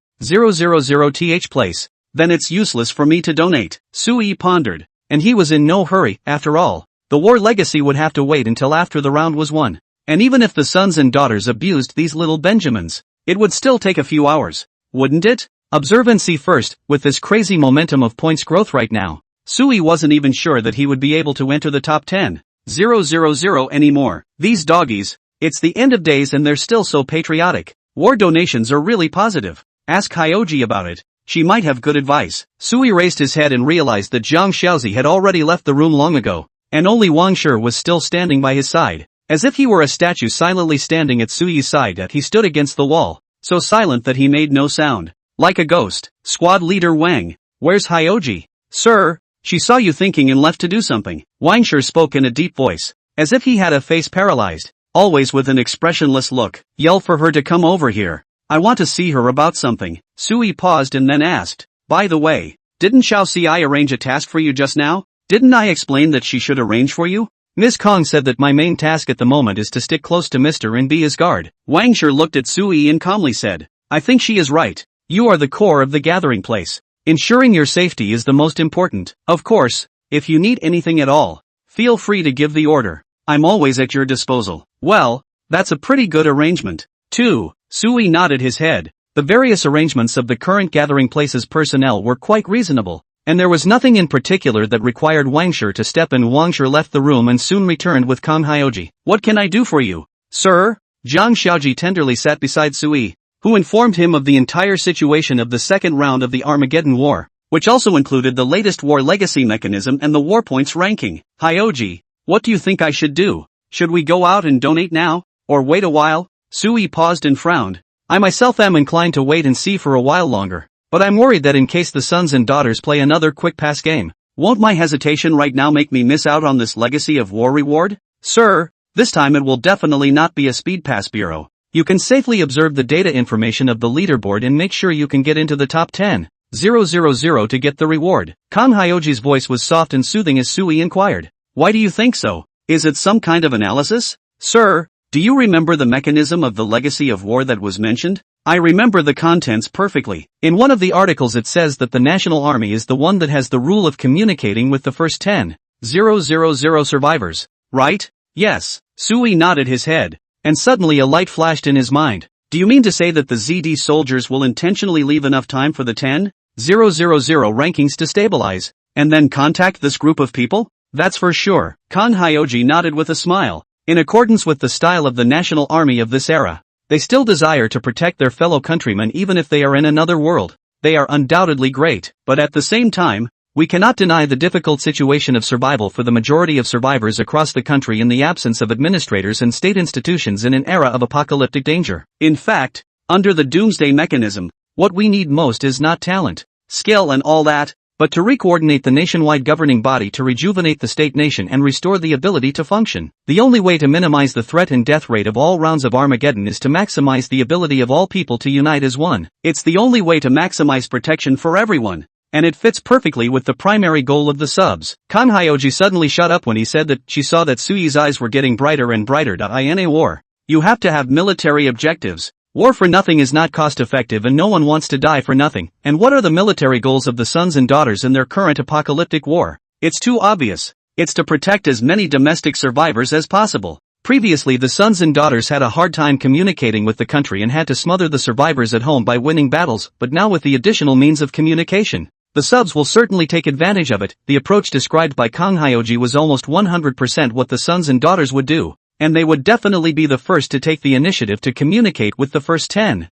place, then it's useless for me to donate. Sui pondered, and he was in no hurry. After all, the war legacy would have to wait until after the round was won. And even if the sons and daughters abused these little Benjamins, it would still take a few hours, wouldn't it? Observe and see first. With this crazy momentum of points growth right now, Sui wasn't even sure that he would be able to enter the top 10,000 anymore. These doggies, it's the end of days and they're still so patriotic. War donations are really positive. Ask Hyoji about it. She might have good advice. Sui raised his head and realized that Jiang Shaozi had already left the room long ago, and only Wang Shi was still standing by his side, as if he were a statue silently standing at Sui's side. He stood against the wall, so silent that he made no sound. Like a ghost. Squad leader Wang, where's Hyoji? Sir, she saw you thinking and left to do something. Wang Shi spoke in a deep voice, as if he had a face paralyzed, always with an expressionless look. Yell for her to come over here. I want to see her about something. Sui paused and then asked, by the way, didn't Xiao Ci arrange a task for you just now? Didn't I explain that she should arrange for you? Ms. Kong said that my main task at the moment is to stick close to Mr. and be his guard. Wang Shi looked at Sui and calmly said, I think she is right. You are the core of the gathering place. Ensuring your safety is the most important. Of course, if you need anything at all, feel free to give the order. I'm always at your disposal. Well, that's a pretty good arrangement. 2. Sui nodded his head. The various arrangements of the current gathering place's personnel were quite reasonable, And there was nothing in particular that required Wangshi to step in. Wangshi left the room and soon returned with Kang Hyoji. What can I do for you, sir? Zhang Xiaoji tenderly sat beside Sui, who informed him of the entire situation of the second round of the Armageddon War, which also included the latest war legacy mechanism and the war points ranking. Hyoji, what do you think I should do? Should we go out and donate now, or wait a while? Sui paused and frowned. I myself am inclined to wait and see for a while longer, but I'm worried that in case the sons and daughters play another quick pass game, won't my hesitation right now make me miss out on this legacy of war reward? Sir, this time it will definitely not be a speed pass bureau. You can safely observe the data information of the leaderboard and make sure you can get into the top 10,000 to get the reward. Kang Hyoji's voice was soft and soothing as Sui inquired. Why do you think so? Is it some kind of analysis? Sir, do you remember the mechanism of the legacy of war that was mentioned? I remember the contents perfectly. In one of the articles it says that the national army is the one that has the rule of communicating with the first 10,000 survivors. Right? Yes. Sui nodded his head, and suddenly a light flashed in his mind. Do you mean to say that the ZD soldiers will intentionally leave enough time for the 10,000 rankings to stabilize, and then contact this group of people? That's for sure. Kang Hyoji nodded with a smile. In accordance with the style of the national army of this era, they still desire to protect their fellow countrymen even if they are in another world. They are undoubtedly great, but at the same time, we cannot deny the difficult situation of survival for the majority of survivors across the country in the absence of administrators and state institutions in an era of apocalyptic danger. In fact, under the doomsday mechanism, what we need most is not talent, skill and all that, but to re-coordinate the nationwide governing body to rejuvenate the state-nation and restore the ability to function. The only way to minimize the threat and death rate of all rounds of Armageddon is to maximize the ability of all people to unite as one. It's the only way to maximize protection for everyone, and it fits perfectly with the primary goal of the subs. Kang Hyoji suddenly shut up when he said that she saw that Sui's eyes were getting brighter and brighter. In a war, you have to have military objectives. War for nothing is not cost-effective and no one wants to die for nothing. And what are the military goals of the sons and daughters in their current apocalyptic war? It's too obvious. It's to protect as many domestic survivors as possible. Previously the sons and daughters had a hard time communicating with the country and had to smother the survivors at home by winning battles, but now with the additional means of communication, the subs will certainly take advantage of it. The approach described by Kang Hyoji was almost 100% what the sons and daughters would do. And they would definitely be the first to take the initiative to communicate with the first 10,000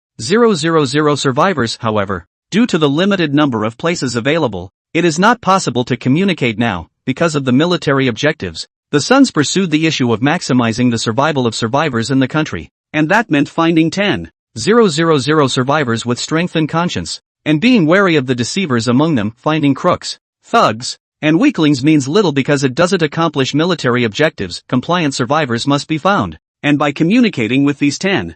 survivors. However, due to the limited number of places available, it is not possible to communicate now, because of the military objectives. The sons pursued the issue of maximizing the survival of survivors in the country, and that meant finding 10,000 survivors with strength and conscience, and being wary of the deceivers among them. Finding crooks, thugs, and weaklings means little because it doesn't accomplish military objectives. Compliant survivors must be found, and by communicating with these 10,000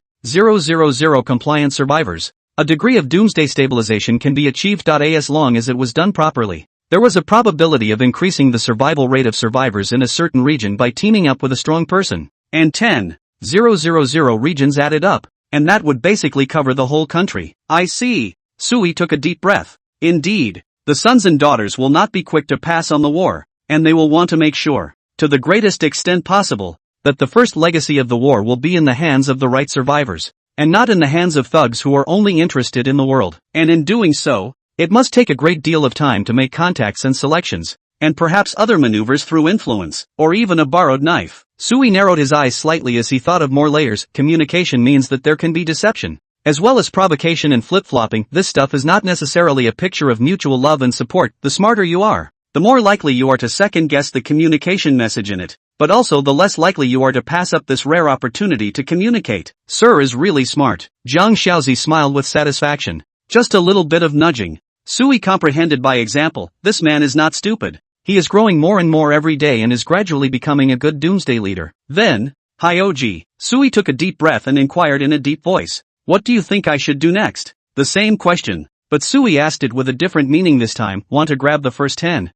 compliant survivors, a degree of doomsday stabilization can be achieved. As long as it was done properly, there was a probability of increasing the survival rate of survivors in a certain region by teaming up with a strong person, and 10,000 regions added up, and that would basically cover the whole country. I see. Sui took a deep breath. Indeed. The sons and daughters will not be quick to pass on the war, and they will want to make sure, to the greatest extent possible, that the first legacy of the war will be in the hands of the right survivors, and not in the hands of thugs who are only interested in the world. And in doing so, it must take a great deal of time to make contacts and selections, and perhaps other maneuvers through influence, or even a borrowed knife. Sui narrowed his eyes slightly as he thought of more layers. Communication means that there can be deception, as well as provocation and flip-flopping. This stuff is not necessarily a picture of mutual love and support. The smarter you are, the more likely you are to second-guess the communication message in it, but also the less likely you are to pass up this rare opportunity to communicate. Sir is really smart. Zhang Xiaozi smiled with satisfaction. Just a little bit of nudging. Sui comprehended by example. This man is not stupid. He is growing more and more every day and is gradually becoming a good doomsday leader. Then, Hyoji. Sui took a deep breath and inquired in a deep voice. What do you think I should do next? The same question, but Sui asked it with a different meaning this time. Want to grab the first 10,000?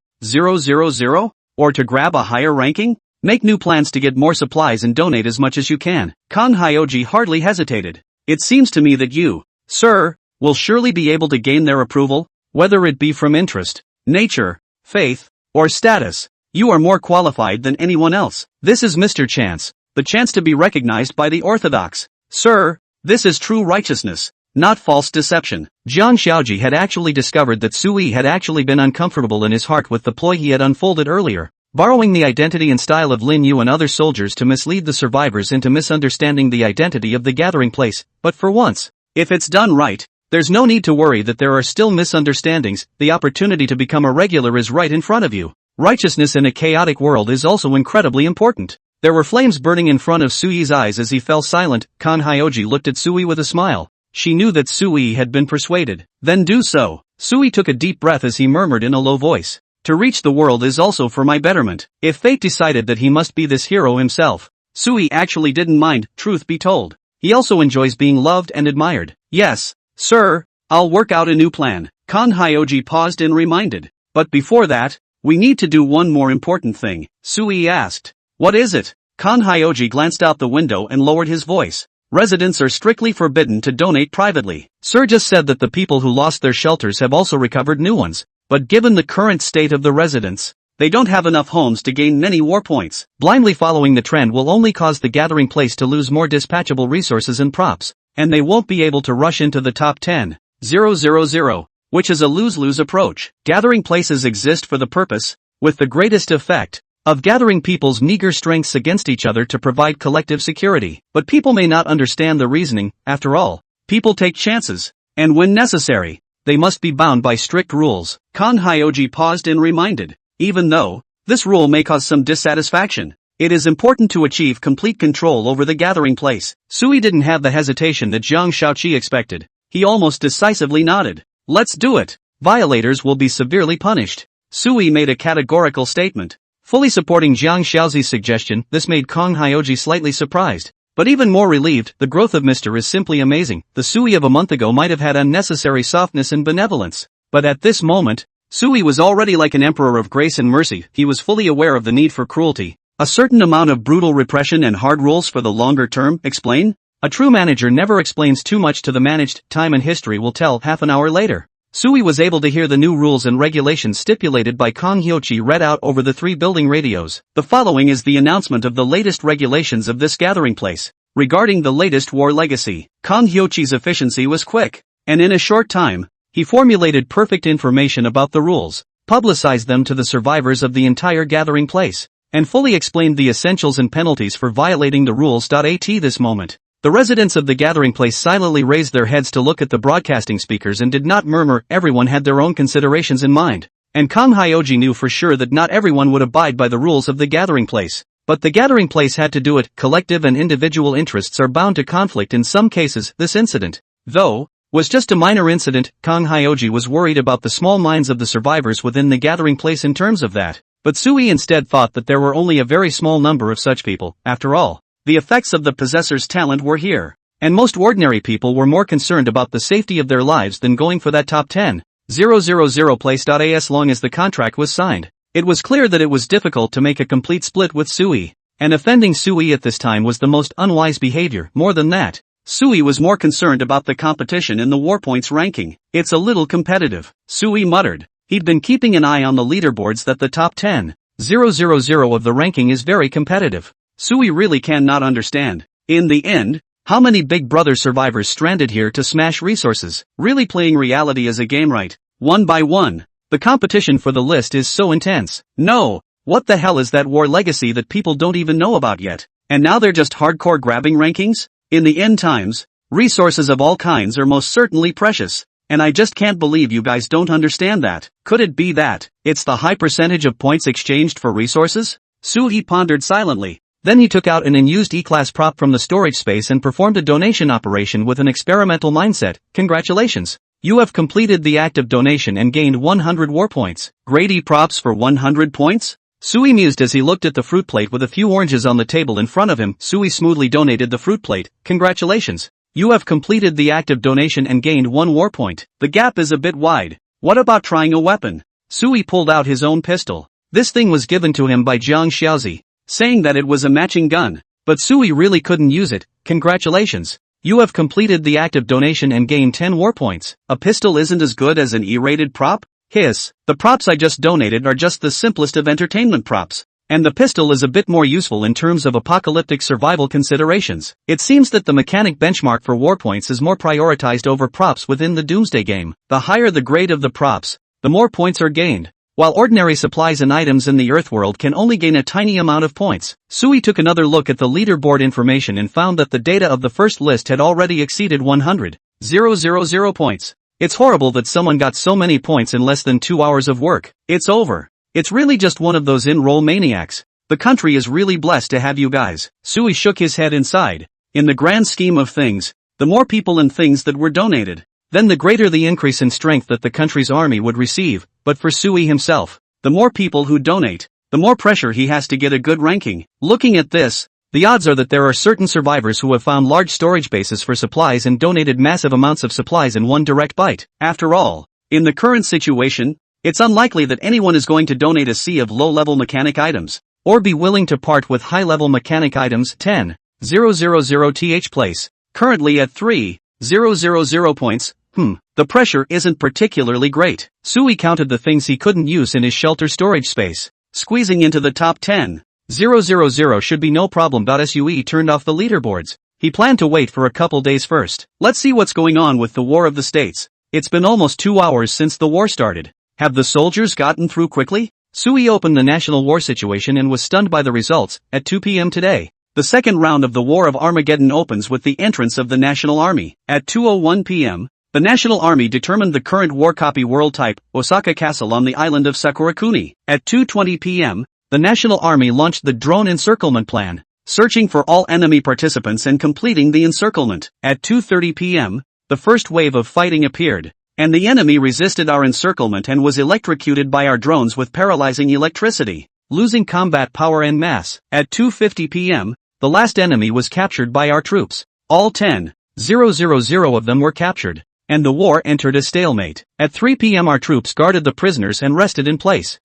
Or to grab a higher ranking? Make new plans to get more supplies and donate as much as you can. Kang Hyoji hardly hesitated. It seems to me that you, sir, will surely be able to gain their approval, whether it be from interest, nature, faith, or status. You are more qualified than anyone else. This is Mr. Chance, the chance to be recognized by the orthodox. Sir, this is true righteousness. not false deception. Jiang Xiaoji had actually discovered that Sui had actually been uncomfortable in his heart with the ploy he had unfolded earlier, borrowing the identity and style of Lin Yu and other soldiers to mislead the survivors into misunderstanding the identity of the gathering place. But for once, if it's done right, there's no need to worry that there are still misunderstandings. The opportunity to become a regular is right in front of you. Righteousness in a chaotic world is also incredibly important. There were flames burning in front of Sui's eyes as he fell silent. Kan Hyoji looked at Sui with a smile. She knew that Sui had been persuaded. Then do so. Sui took a deep breath as he murmured in a low voice. To reach the world is also for my betterment. If fate decided that he must be this hero himself, Sui actually didn't mind, truth be told. He also enjoys being loved and admired. Yes, sir, I'll work out a new plan. Kan Hyoji paused and reminded. But before that, we need to do one more important thing, Sui asked. What is it? Kan Hyoji glanced out the window and lowered his voice. Residents are strictly forbidden to donate privately. Sir just said that the people who lost their shelters have also recovered new ones. But given the current state of the residents, they don't have enough homes to gain many war points. Blindly following the trend will only cause the gathering place to lose more dispatchable resources and props, and they won't be able to rush into the top 10,000, which is a lose-lose approach. Gathering places exist for the purpose, with the greatest effect, of gathering people's meager strengths against each other to provide collective security. But people may not understand the reasoning. After all, people take chances, and when necessary, they must be bound by strict rules. Kan Hyoji paused and reminded. Even though this rule may cause some dissatisfaction, it is important to achieve complete control over the gathering place. Sui didn't have the hesitation that Jiang Shaoqi expected. He almost decisively nodded. Let's do it. Violators will be severely punished. Sui made a categorical statement. Fully supporting Jiang Xiaozi's suggestion, this made Kan Hyoji slightly surprised. But even more relieved. The growth of Mr. is simply amazing. The Sui of a month ago might have had unnecessary softness and benevolence. But at this moment, Sui was already like an emperor of grace and mercy. He was fully aware of the need for cruelty. A certain amount of brutal repression and hard rules for the longer term. Explain? A true manager never explains too much to the managed. Time and history will tell. Half an hour later, Sui was able to hear the new rules and regulations stipulated by Kan Hyoji read out over the 3 building radios. The following is the announcement of the latest regulations of this gathering place. Regarding the latest war legacy, Kan Hyoji's efficiency was quick, and in a short time, he formulated perfect information about the rules, publicized them to the survivors of the entire gathering place, and fully explained the essentials and penalties for violating the rules. At this moment, the residents of the gathering place silently raised their heads to look at the broadcasting speakers and did not murmur. Everyone had their own considerations in mind, and Kan Hyoji knew for sure that not everyone would abide by the rules of the gathering place. But the gathering place had to do it. Collective and individual interests are bound to conflict in some cases. This incident, though, was just a minor incident. Kan Hyoji was worried about the small minds of the survivors within the gathering place in terms of that. But Sui instead thought that there were only a very small number of such people. After all, the effects of the possessor's talent were here, and most ordinary people were more concerned about the safety of their lives than going for that top 10,000 place. As long as the contract was signed, it was clear that it was difficult to make a complete split with Sui, and offending Sui at this time was the most unwise behavior. More than that, Sui was more concerned about the competition in the war points ranking. It's a little competitive, Sui muttered. He'd been keeping an eye on the leaderboards that the top 10,000 of the ranking is very competitive. Sui really cannot understand, in the end, how many Big Brother survivors stranded here to smash resources, really playing reality as a game right, one by one. The competition for the list is so intense. No, what the hell is that war legacy that people don't even know about yet? And now they're just hardcore grabbing rankings? In the end times, resources of all kinds are most certainly precious, and I just can't believe you guys don't understand that. Could it be that it's the high percentage of points exchanged for resources? Sui pondered silently. Then he took out an unused E-class prop from the storage space and performed a donation operation with an experimental mindset. Congratulations. You have completed the act of donation and gained 100 war points. Grade E props for 100 points? Sui mused as he looked at the fruit plate with a few oranges on the table in front of him. Sui smoothly donated the fruit plate. Congratulations. You have completed the act of donation and gained 1 war point. The gap is a bit wide. What about trying a weapon? Sui pulled out his own pistol. This thing was given to him by Jiang Xiaozi, saying that it was a matching gun. But Sui really couldn't use it. Congratulations. You have completed the act of donation and gained 10 war points. A pistol isn't as good as an E-rated prop? Hiss. The props I just donated are just the simplest of entertainment props. And the pistol is a bit more useful in terms of apocalyptic survival considerations. It seems that the mechanic benchmark for war points is more prioritized over props within the Doomsday game. The higher the grade of the props, the more points are gained. While ordinary supplies and items in the Earthworld can only gain a tiny amount of points, Sui took another look at the leaderboard information and found that the data of the first list had already exceeded 100,000 points. It's horrible that someone got so many points in less than 2 hours of work. It's over. It's really just one of those enroll maniacs. The country is really blessed to have you guys. Sui shook his head and sighed. In the grand scheme of things, the more people and things that were donated, then the greater the increase in strength that the country's army would receive. But for Sui himself, the more people who donate, the more pressure he has to get a good ranking. Looking at this, the odds are that there are certain survivors who have found large storage bases for supplies and donated massive amounts of supplies in one direct bite. After all, in the current situation, it's unlikely that anyone is going to donate a sea of low-level mechanic items, or be willing to part with high-level mechanic items. 10,000 th place, currently at 3,000 points. The pressure isn't particularly great. Sui counted the things he couldn't use in his shelter storage space. Squeezing into the top 10,000 should be no problem. Sui turned off the leaderboards. He planned to wait for a couple days first. Let's see what's going on with the War of the States. It's been almost 2 hours since the war started. Have the soldiers gotten through quickly? Sui opened the national war situation and was stunned by the results. At 2 p.m. today, the second round of the War of Armageddon opens with the entrance of the National Army. At 2:01 p.m., the National Army determined the current war copy world type, Osaka Castle on the island of Sakurakuni. At 2:20 p.m., the National Army launched the drone encirclement plan, searching for all enemy participants and completing the encirclement. At 2:30 p.m., the first wave of fighting appeared, and the enemy resisted our encirclement and was electrocuted by our drones with paralyzing electricity, losing combat power en masse. At 2:50 p.m., the last enemy was captured by our troops. All 10,000 of them were captured, and the war entered a stalemate. At 3 p.m. our troops guarded the prisoners and rested in place.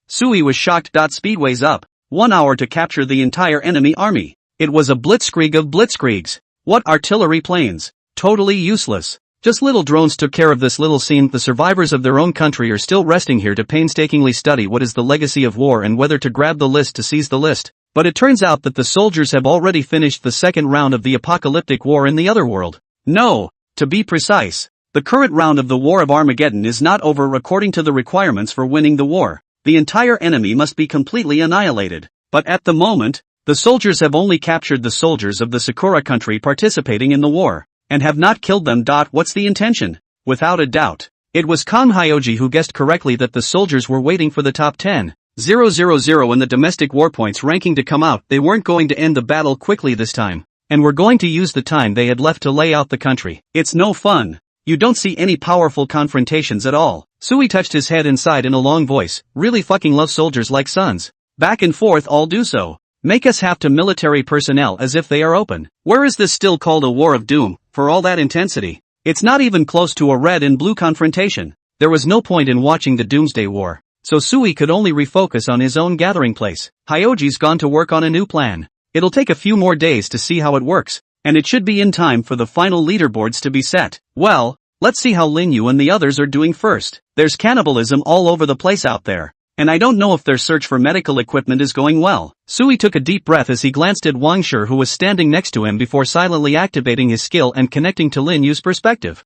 Sui was shocked. Speedways up. 1 hour to capture the entire enemy army. It was a blitzkrieg of blitzkriegs. What artillery planes? Totally useless. Just little drones took care of this little scene. The survivors of their own country are still resting here to painstakingly study what is the legacy of war and whether to grab the list to seize the list. But it turns out that the soldiers have already finished the second round of the apocalyptic war in the other world. No. To be precise, the current round of the War of Armageddon is not over according to the requirements for winning the war. The entire enemy must be completely annihilated. But at the moment, the soldiers have only captured the soldiers of the Sakura country participating in the war, and have not killed them. What's the intention? Without a doubt, it was Kang Hyoji who guessed correctly that the soldiers were waiting for the top 10,000 in the domestic war points ranking to come out. They weren't going to end the battle quickly this time, and were going to use the time they had left to lay out the country. It's no fun. You don't see any powerful confrontations at all. Sui touched his head and sighed in a long voice. Really fucking love soldiers like sons. Back and forth all do so. Make us have to military personnel as if they are open. Where is this still called a war of doom, for all that intensity? It's not even close to a red and blue confrontation. There was no point in watching the Doomsday War, so Sui could only refocus on his own gathering place. Hyoji's gone to work on a new plan. It'll take a few more days to see how it works, and it should be in time for the final leaderboards to be set. Well, let's see how Lin Yu and the others are doing first. There's cannibalism all over the place out there, and I don't know if their search for medical equipment is going well. Sui took a deep breath as he glanced at Wang Shi, who was standing next to him, before silently activating his skill and connecting to Lin Yu's perspective.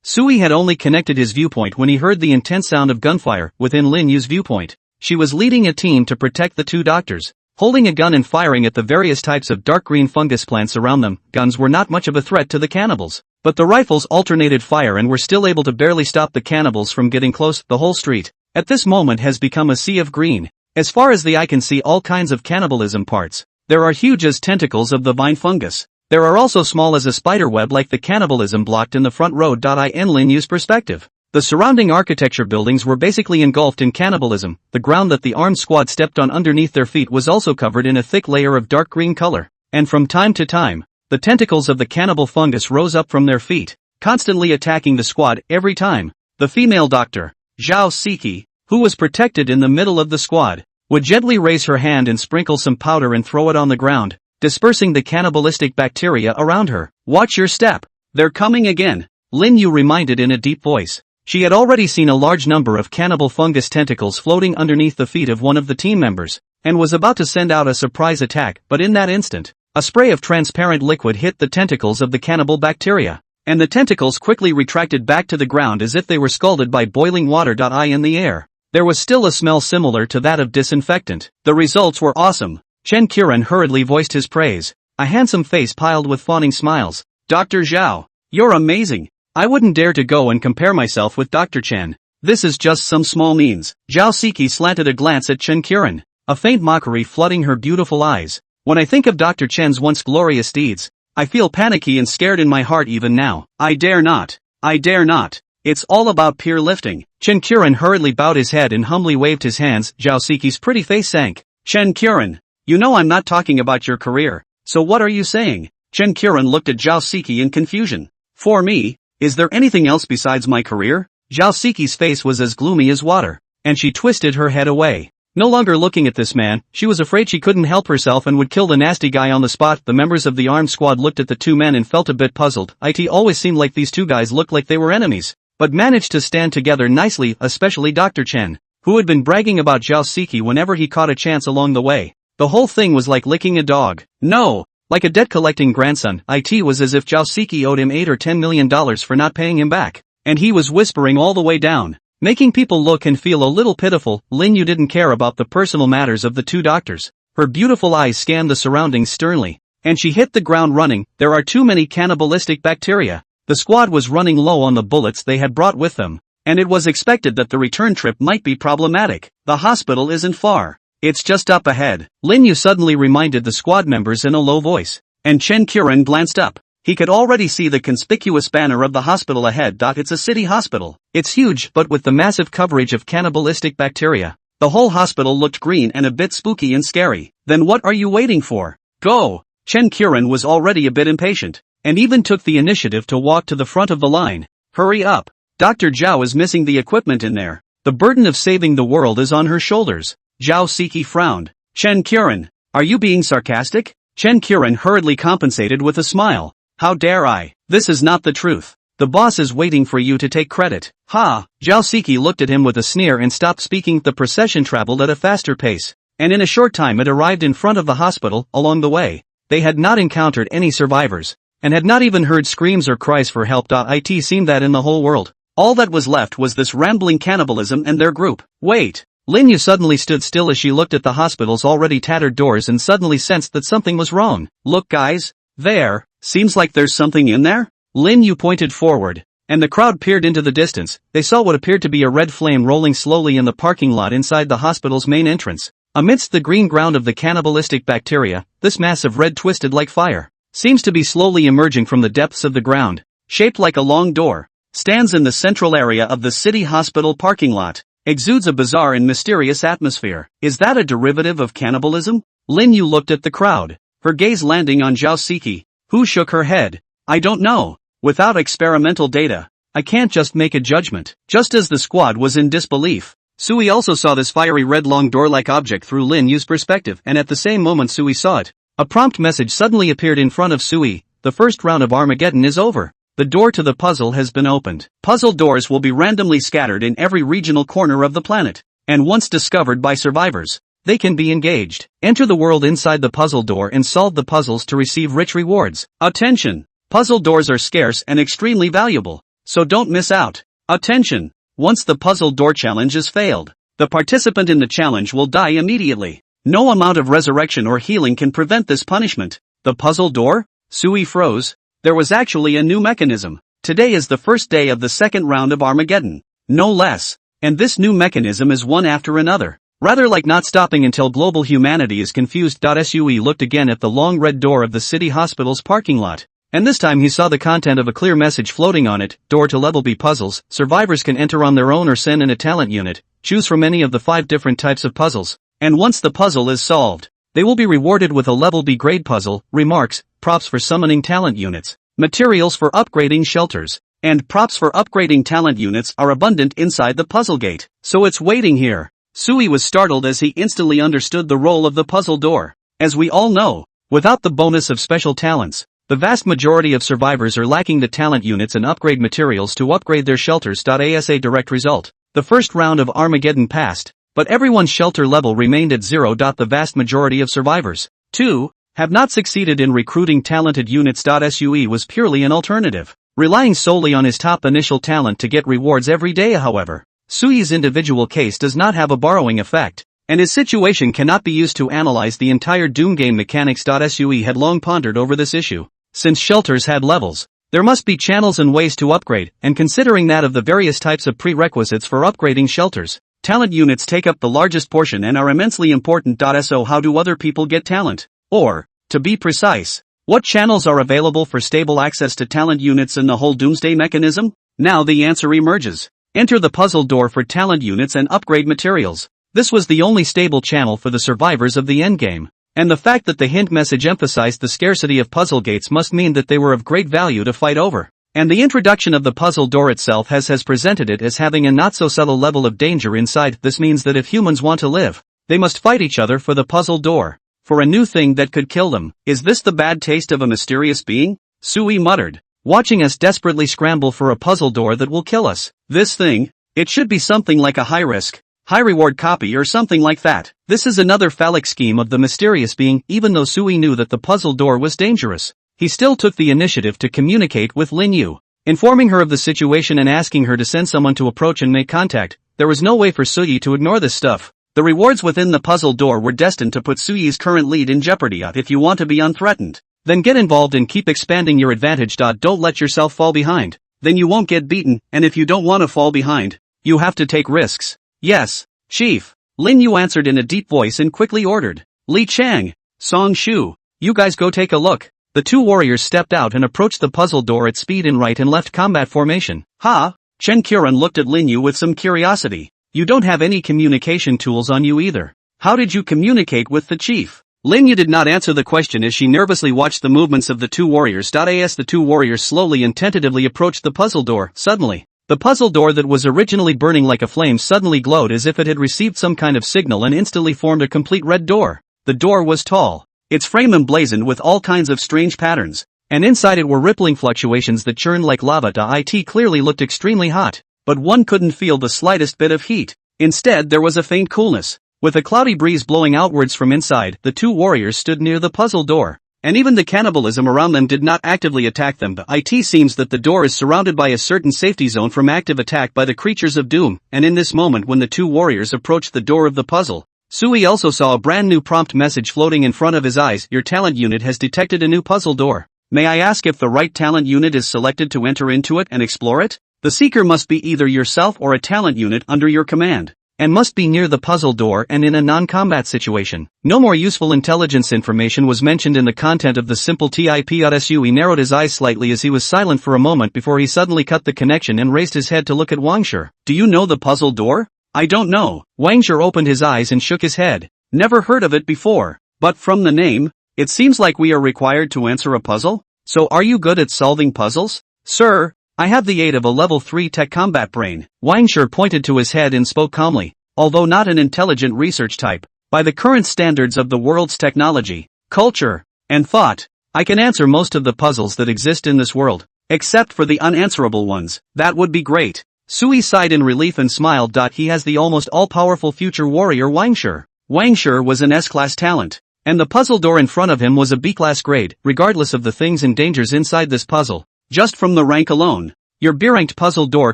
Sui had only connected his viewpoint when he heard the intense sound of gunfire within Lin Yu's viewpoint. She was leading a team to protect the two doctors, holding a gun and firing at the various types of dark green fungus plants around them. Guns were not much of a threat to the cannibals, but the rifles alternated fire and were still able to barely stop the cannibals from getting close. The whole street, at this moment, has become a sea of green. As far as the eye can see, all kinds of cannibalism parts. There are huge as tentacles of the vine fungus. There are also small as a spider web like the cannibalism blocked in the front road. In Lin Yu's perspective, the surrounding architecture buildings were basically engulfed in cannibalism. The ground that the armed squad stepped on underneath their feet was also covered in a thick layer of dark green color, and from time to time, the tentacles of the cannibal fungus rose up from their feet, constantly attacking the squad. Every time, the female doctor, Zhao Siki, who was protected in the middle of the squad, would gently raise her hand and sprinkle some powder and throw it on the ground, dispersing the cannibalistic bacteria around her. Watch your step. They're coming again, Lin Yu reminded in a deep voice. She had already seen a large number of cannibal fungus tentacles floating underneath the feet of one of the team members, and was about to send out a surprise attack, but in that instant, a spray of transparent liquid hit the tentacles of the cannibal bacteria, and the tentacles quickly retracted back to the ground as if they were scalded by boiling water. In the air, there was still a smell similar to that of disinfectant. The results were awesome. Chen Qiren hurriedly voiced his praise, a handsome face piled with fawning smiles. Dr. Zhao, you're amazing. I wouldn't dare to go and compare myself with Dr. Chen. This is just some small means. Zhao Siki slanted a glance at Chen Qiren, a faint mockery flooding her beautiful eyes. When I think of Dr. Chen's once glorious deeds, I feel panicky and scared in my heart even now. I dare not. I dare not. It's all about peer lifting. Chen Qiren hurriedly bowed his head and humbly waved his hands. Zhao Siki's pretty face sank. Chen Qiren, you know I'm not talking about your career, so what are you saying? Chen Qiren looked at Zhao Siki in confusion. For me, is there anything else besides my career? Zhao Siki's face was as gloomy as water, and she twisted her head away. No longer looking at this man, she was afraid she couldn't help herself and would kill the nasty guy on the spot. The members of the armed squad looked at the two men and felt a bit puzzled. It always seemed like these two guys looked like they were enemies, but managed to stand together nicely, especially Dr. Chen, who had been bragging about Zhao Siki whenever he caught a chance along the way. The whole thing was like licking a dog. No! Like a debt-collecting grandson. It was as if Zhao Siki owed him $8 or $10 million for not paying him back, and he was whispering all the way down, making people look and feel a little pitiful. Lin Yu didn't care about the personal matters of the two doctors. Her beautiful eyes scanned the surroundings sternly, and she hit the ground running. There are too many cannibalistic bacteria. The squad was running low on the bullets they had brought with them, and it was expected that the return trip might be problematic. The hospital isn't far. It's just up ahead. Lin Yu suddenly reminded the squad members in a low voice, and Chen Qiren glanced up. He could already see the conspicuous banner of the hospital ahead. It's a city hospital. It's huge, but with the massive coverage of cannibalistic bacteria, the whole hospital looked green and a bit spooky and scary. Then what are you waiting for? Go! Chen Qiren was already a bit impatient, and even took the initiative to walk to the front of the line. Hurry up! Dr. Zhao is missing the equipment in there. The burden of saving the world is on her shoulders. Zhao Siki frowned. Chen Qiren, are you being sarcastic? Chen Qiren hurriedly compensated with a smile. How dare I? This is not the truth. The boss is waiting for you to take credit. Ha! Zhao Siki looked at him with a sneer and stopped speaking. The procession traveled at a faster pace, and in a short time it arrived in front of the hospital. Along the way, they had not encountered any survivors, and had not even heard screams or cries for help. It seemed that in the whole world, all that was left was this rambling cannibalism and their group. Wait! Lin Yu suddenly stood still as she looked at the hospital's already tattered doors and suddenly sensed that something was wrong. Look guys, there, seems like there's something in there? Lin Yu pointed forward, and the crowd peered into the distance. They saw what appeared to be a red flame rolling slowly in the parking lot inside the hospital's main entrance. Amidst the green ground of the cannibalistic bacteria, this mass of red twisted like fire seems to be slowly emerging from the depths of the ground, shaped like a long door, stands in the central area of the city hospital parking lot. Exudes a bizarre and mysterious atmosphere. Is that a derivative of cannibalism? Lin Yu looked at the crowd, her gaze landing on Zhao Siki, who shook her head. I don't know. Without experimental data, I can't just make a judgment. Just as the squad was in disbelief, Sui also saw this fiery red long door-like object through Lin Yu's perspective, and at the same moment Sui saw it, a prompt message suddenly appeared in front of Sui. The first round of Armageddon is over. The door to the puzzle has been opened. Puzzle doors will be randomly scattered in every regional corner of the planet, and once discovered by survivors, they can be engaged. Enter the world inside the puzzle door and solve the puzzles to receive rich rewards. Attention! Puzzle doors are scarce and extremely valuable, so don't miss out. Attention! Once the puzzle door challenge is failed, the participant in the challenge will die immediately. No amount of resurrection or healing can prevent this punishment. The puzzle door? Sui froze. There was actually a new mechanism. Today is the first day of the second round of Armageddon. No less. And this new mechanism is one after another. Rather like not stopping until global humanity is confused. Sui looked again at the long red door of the city hospital's parking lot, and this time he saw the content of a clear message floating on it. Door to level B puzzles. Survivors can enter on their own or send in a talent unit. Choose from any of the 5 different types of puzzles, and once the puzzle is solved, they will be rewarded with a level B grade puzzle. Remarks, props for summoning talent units, materials for upgrading shelters, and props for upgrading talent units are abundant inside the puzzle gate. So it's waiting here. Sui was startled as he instantly understood the role of the puzzle door. As we all know, without the bonus of special talents, The vast majority of survivors are lacking the talent units and upgrade materials to upgrade their shelters. As a direct result, the first round of Armageddon passed, but everyone's shelter level remained at 0. The vast majority of survivors, 2, have not succeeded in recruiting talented units. Sue was purely an alternative, relying solely on his top initial talent to get rewards every day. However, Sue's individual case does not have a borrowing effect, and his situation cannot be used to analyze the entire Doom game mechanics. Sue had long pondered over this issue. Since shelters had levels, there must be channels and ways to upgrade, and considering that of the various types of prerequisites for upgrading shelters, talent units take up the largest portion and are immensely important. So how do other people get talent? Or, to be precise, what channels are available for stable access to talent units in the whole Doomsday mechanism? Now the answer emerges. Enter the puzzle door for talent units and upgrade materials. This was the only stable channel for the survivors of the endgame. And the fact that the hint message emphasized the scarcity of puzzle gates must mean that they were of great value to fight over. And the introduction of the puzzle door itself has presented it as having a not-so-subtle level of danger inside. This means that if humans want to live, they must fight each other for the puzzle door, for a new thing that could kill them. Is this the bad taste of a mysterious being? Sui muttered, watching us desperately scramble for a puzzle door that will kill us. This thing? It should be something like a high-risk, high-reward copy or something like that. This is another phallic scheme of the mysterious being. Even though Sui knew that the puzzle door was dangerous, he still took the initiative to communicate with Lin Yu, informing her of the situation and asking her to send someone to approach and make contact. There was no way for Sui to ignore this stuff. The rewards within the puzzle door were destined to put Sui's current lead in jeopardy. If you want to be unthreatened, then get involved and keep expanding your advantage. Don't let yourself fall behind. Then you won't get beaten, and if you don't want to fall behind, you have to take risks. Yes, Chief, Lin Yu answered in a deep voice and quickly ordered. Li Chang, Song Shu, you guys go take a look. The two warriors stepped out and approached the puzzle door at speed in right and left combat formation. Ha! Chen Qiren looked at Lin Yu with some curiosity. You don't have any communication tools on you either. How did you communicate with the chief? Lin Yu did not answer the question as she nervously watched the movements of the two warriors. As the two warriors slowly and tentatively approached the puzzle door, suddenly, the puzzle door that was originally burning like a flame suddenly glowed as if it had received some kind of signal and instantly formed a complete red door. The door was tall, its frame emblazoned with all kinds of strange patterns, and inside it were rippling fluctuations that churned like lava. It clearly looked extremely hot, but one couldn't feel the slightest bit of heat. Instead there was a faint coolness. With a cloudy breeze blowing outwards from inside, the two warriors stood near the puzzle door, and even the cannibalism around them did not actively attack them. It seems that the door is surrounded by a certain safety zone from active attack by the creatures of doom, and in this moment when the two warriors approached the door of the puzzle, Sui also saw a brand new prompt message floating in front of his eyes. Your talent unit has detected a new puzzle door. May I ask if the right talent unit is selected to enter into it and explore it? The seeker must be either yourself or a talent unit under your command, and must be near the puzzle door and in a non-combat situation. No more useful intelligence information was mentioned in the content of the simple tip. Sui narrowed his eyes slightly as he was silent for a moment before he suddenly cut the connection and raised his head to look at Wangshi. Do you know the puzzle door? I don't know. Wangshi opened his eyes and shook his head. Never heard of it before. But from the name, it seems like we are required to answer a puzzle? So are you good at solving puzzles? Sir, I have the aid of a level 3 tech combat brain. Wangshi pointed to his head and spoke calmly. Although not an intelligent research type, by the current standards of the world's technology, culture, and thought, I can answer most of the puzzles that exist in this world, except for the unanswerable ones. That would be great. Sui sighed in relief and smiled. He has the almost all-powerful future warrior Wangshi. Wangshi was an S-class talent, and the puzzle door in front of him was a B-class grade, regardless of the things and dangers inside this puzzle. Just from the rank alone, your B-ranked puzzle door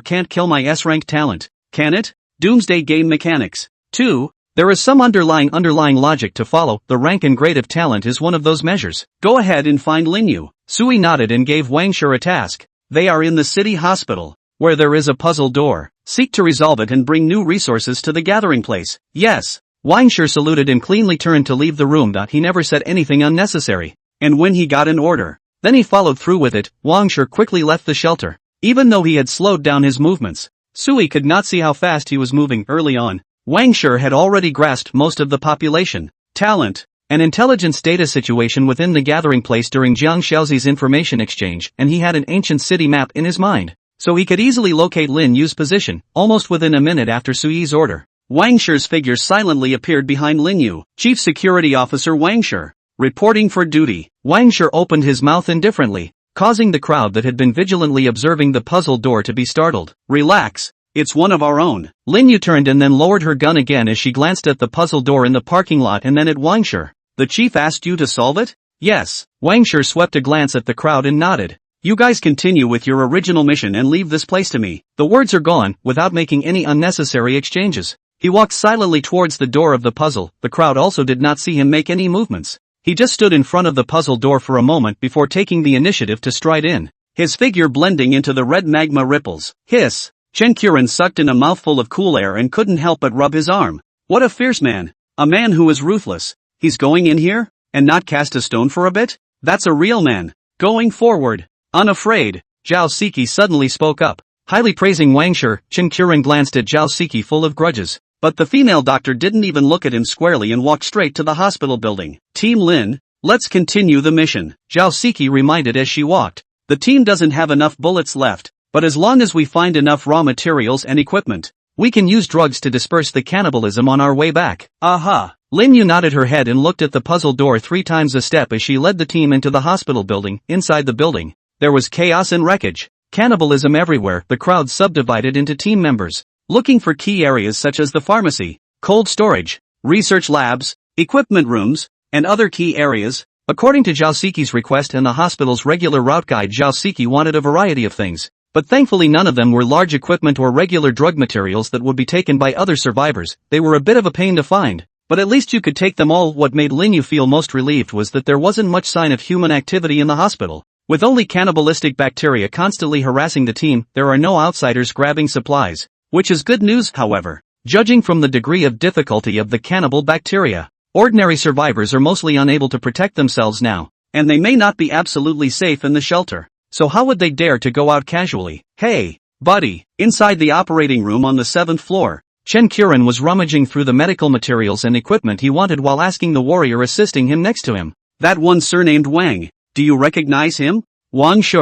can't kill my S-ranked talent, can it? Doomsday game mechanics. 2. There is some underlying logic to follow. The rank and grade of talent is one of those measures. Go ahead and find Lin Yu. Sui nodded and gave Wangshi a task. They are in the city hospital, where there is a puzzle door. Seek to resolve it and bring new resources to the gathering place. Yes. Wangshi saluted and cleanly turned to leave the room. He never said anything unnecessary. And when he got an order, then he followed through with it. Wangshi quickly left the shelter. Even though he had slowed down his movements, Sui could not see how fast he was moving. Early on, Wangshi had already grasped most of the population, talent, and intelligence data situation within the gathering place during Jiang Xiaozi's information exchange, and he had an ancient city map in his mind, so he could easily locate Lin Yu's position, almost within a minute after Sui's order. Wangshi's figure silently appeared behind Lin Yu. Chief Security Officer Wangshi, reporting for duty. Wang Shi opened his mouth indifferently, causing the crowd that had been vigilantly observing the puzzle door to be startled. Relax, it's one of our own. Lin Yu turned and then lowered her gun again as she glanced at the puzzle door in the parking lot and then at Wang Shi. The chief asked you to solve it? Yes. Wang Shi swept a glance at the crowd and nodded. You guys continue with your original mission and leave this place to me. The words are gone, without making any unnecessary exchanges. He walked silently towards the door of the puzzle. The crowd also did not see him make any movements. He just stood in front of the puzzle door for a moment before taking the initiative to stride in, his figure blending into the red magma ripples. Hiss! Chen Qiren sucked in a mouthful of cool air and couldn't help but rub his arm. What a fierce man. A man who is ruthless. He's going in here? And not cast a stone for a bit? That's a real man. Going forward. Unafraid. Zhao Siki suddenly spoke up. Highly praising Wang Shi, Chen Qiren glanced at Zhao Siki full of grudges. But the female doctor didn't even look at him squarely and walked straight to the hospital building. Team Lin, let's continue the mission, Zhao Siki reminded as she walked. The team doesn't have enough bullets left, but as long as we find enough raw materials and equipment, we can use drugs to disperse the cannibalism on our way back. Aha! Lin Yu nodded her head and looked at the puzzle door 3 times a step as she led the team into the hospital building. Inside the building, there was chaos and wreckage. Cannibalism everywhere. The crowd subdivided into team members, looking for key areas such as the pharmacy, cold storage, research labs, equipment rooms, and other key areas. According to Zhao Siki's request and the hospital's regular route guide, Zhao Siki wanted a variety of things, but thankfully none of them were large equipment or regular drug materials that would be taken by other survivors. They were a bit of a pain to find, but at least you could take them all. What made Lin Yu feel most relieved was that there wasn't much sign of human activity in the hospital. With only cannibalistic bacteria constantly harassing the team, there are no outsiders grabbing supplies. Which is good news, however. Judging from the degree of difficulty of the cannibal bacteria, ordinary survivors are mostly unable to protect themselves now, and they may not be absolutely safe in the shelter. So how would they dare to go out casually? Hey, buddy! Inside the operating room on the 7th floor, Chen Qiren was rummaging through the medical materials and equipment he wanted while asking the warrior assisting him next to him. That one surnamed Wang, do you recognize him? Wang Shi.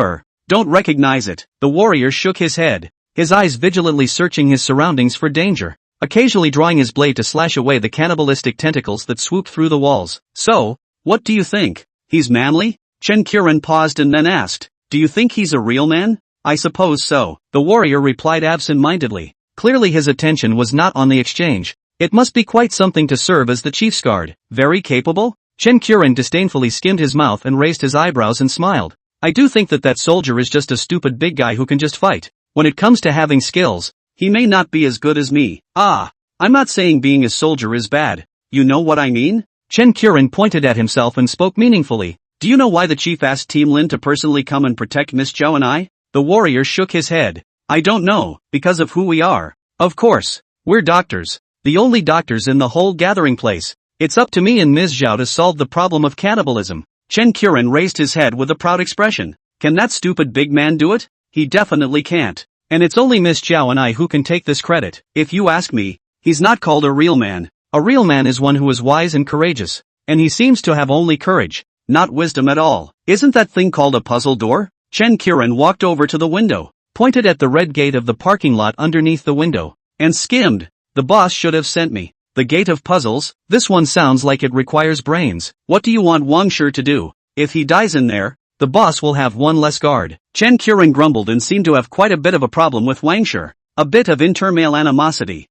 Don't recognize it. The warrior shook his head, his eyes vigilantly searching his surroundings for danger, occasionally drawing his blade to slash away the cannibalistic tentacles that swooped through the walls. So, what do you think? He's manly? Chen Qiren paused and then asked, do you think he's a real man? I suppose so, the warrior replied absent-mindedly. Clearly his attention was not on the exchange. It must be quite something to serve as the chief's guard. Very capable? Chen Qiren disdainfully skimmed his mouth and raised his eyebrows and smiled. I do think that soldier is just a stupid big guy who can just fight. When it comes to having skills, he may not be as good as me. I'm not saying being a soldier is bad. You know what I mean? Chen Qiren pointed at himself and spoke meaningfully. Do you know why the chief asked Team Lin to personally come and protect Miss Zhao and I? The warrior shook his head. I don't know, because of who we are. Of course, we're doctors. The only doctors in the whole gathering place. It's up to me and Ms. Zhao to solve the problem of cannibalism. Chen Qiren raised his head with a proud expression. Can that stupid big man do it? He definitely can't. And it's only Miss Zhao and I who can take this credit. If you ask me, he's not called a real man. A real man is one who is wise and courageous. And he seems to have only courage, not wisdom at all. Isn't that thing called a puzzle door? Chen Qiren walked over to the window, pointed at the red gate of the parking lot underneath the window, and skimmed. The boss should have sent me. The gate of puzzles? This one sounds like it requires brains. What do you want Wang Shi to do? If he dies in there, the boss will have one less guard. Chen Qiren grumbled and seemed to have quite a bit of a problem with Wang Shi. A bit of intermale animosity.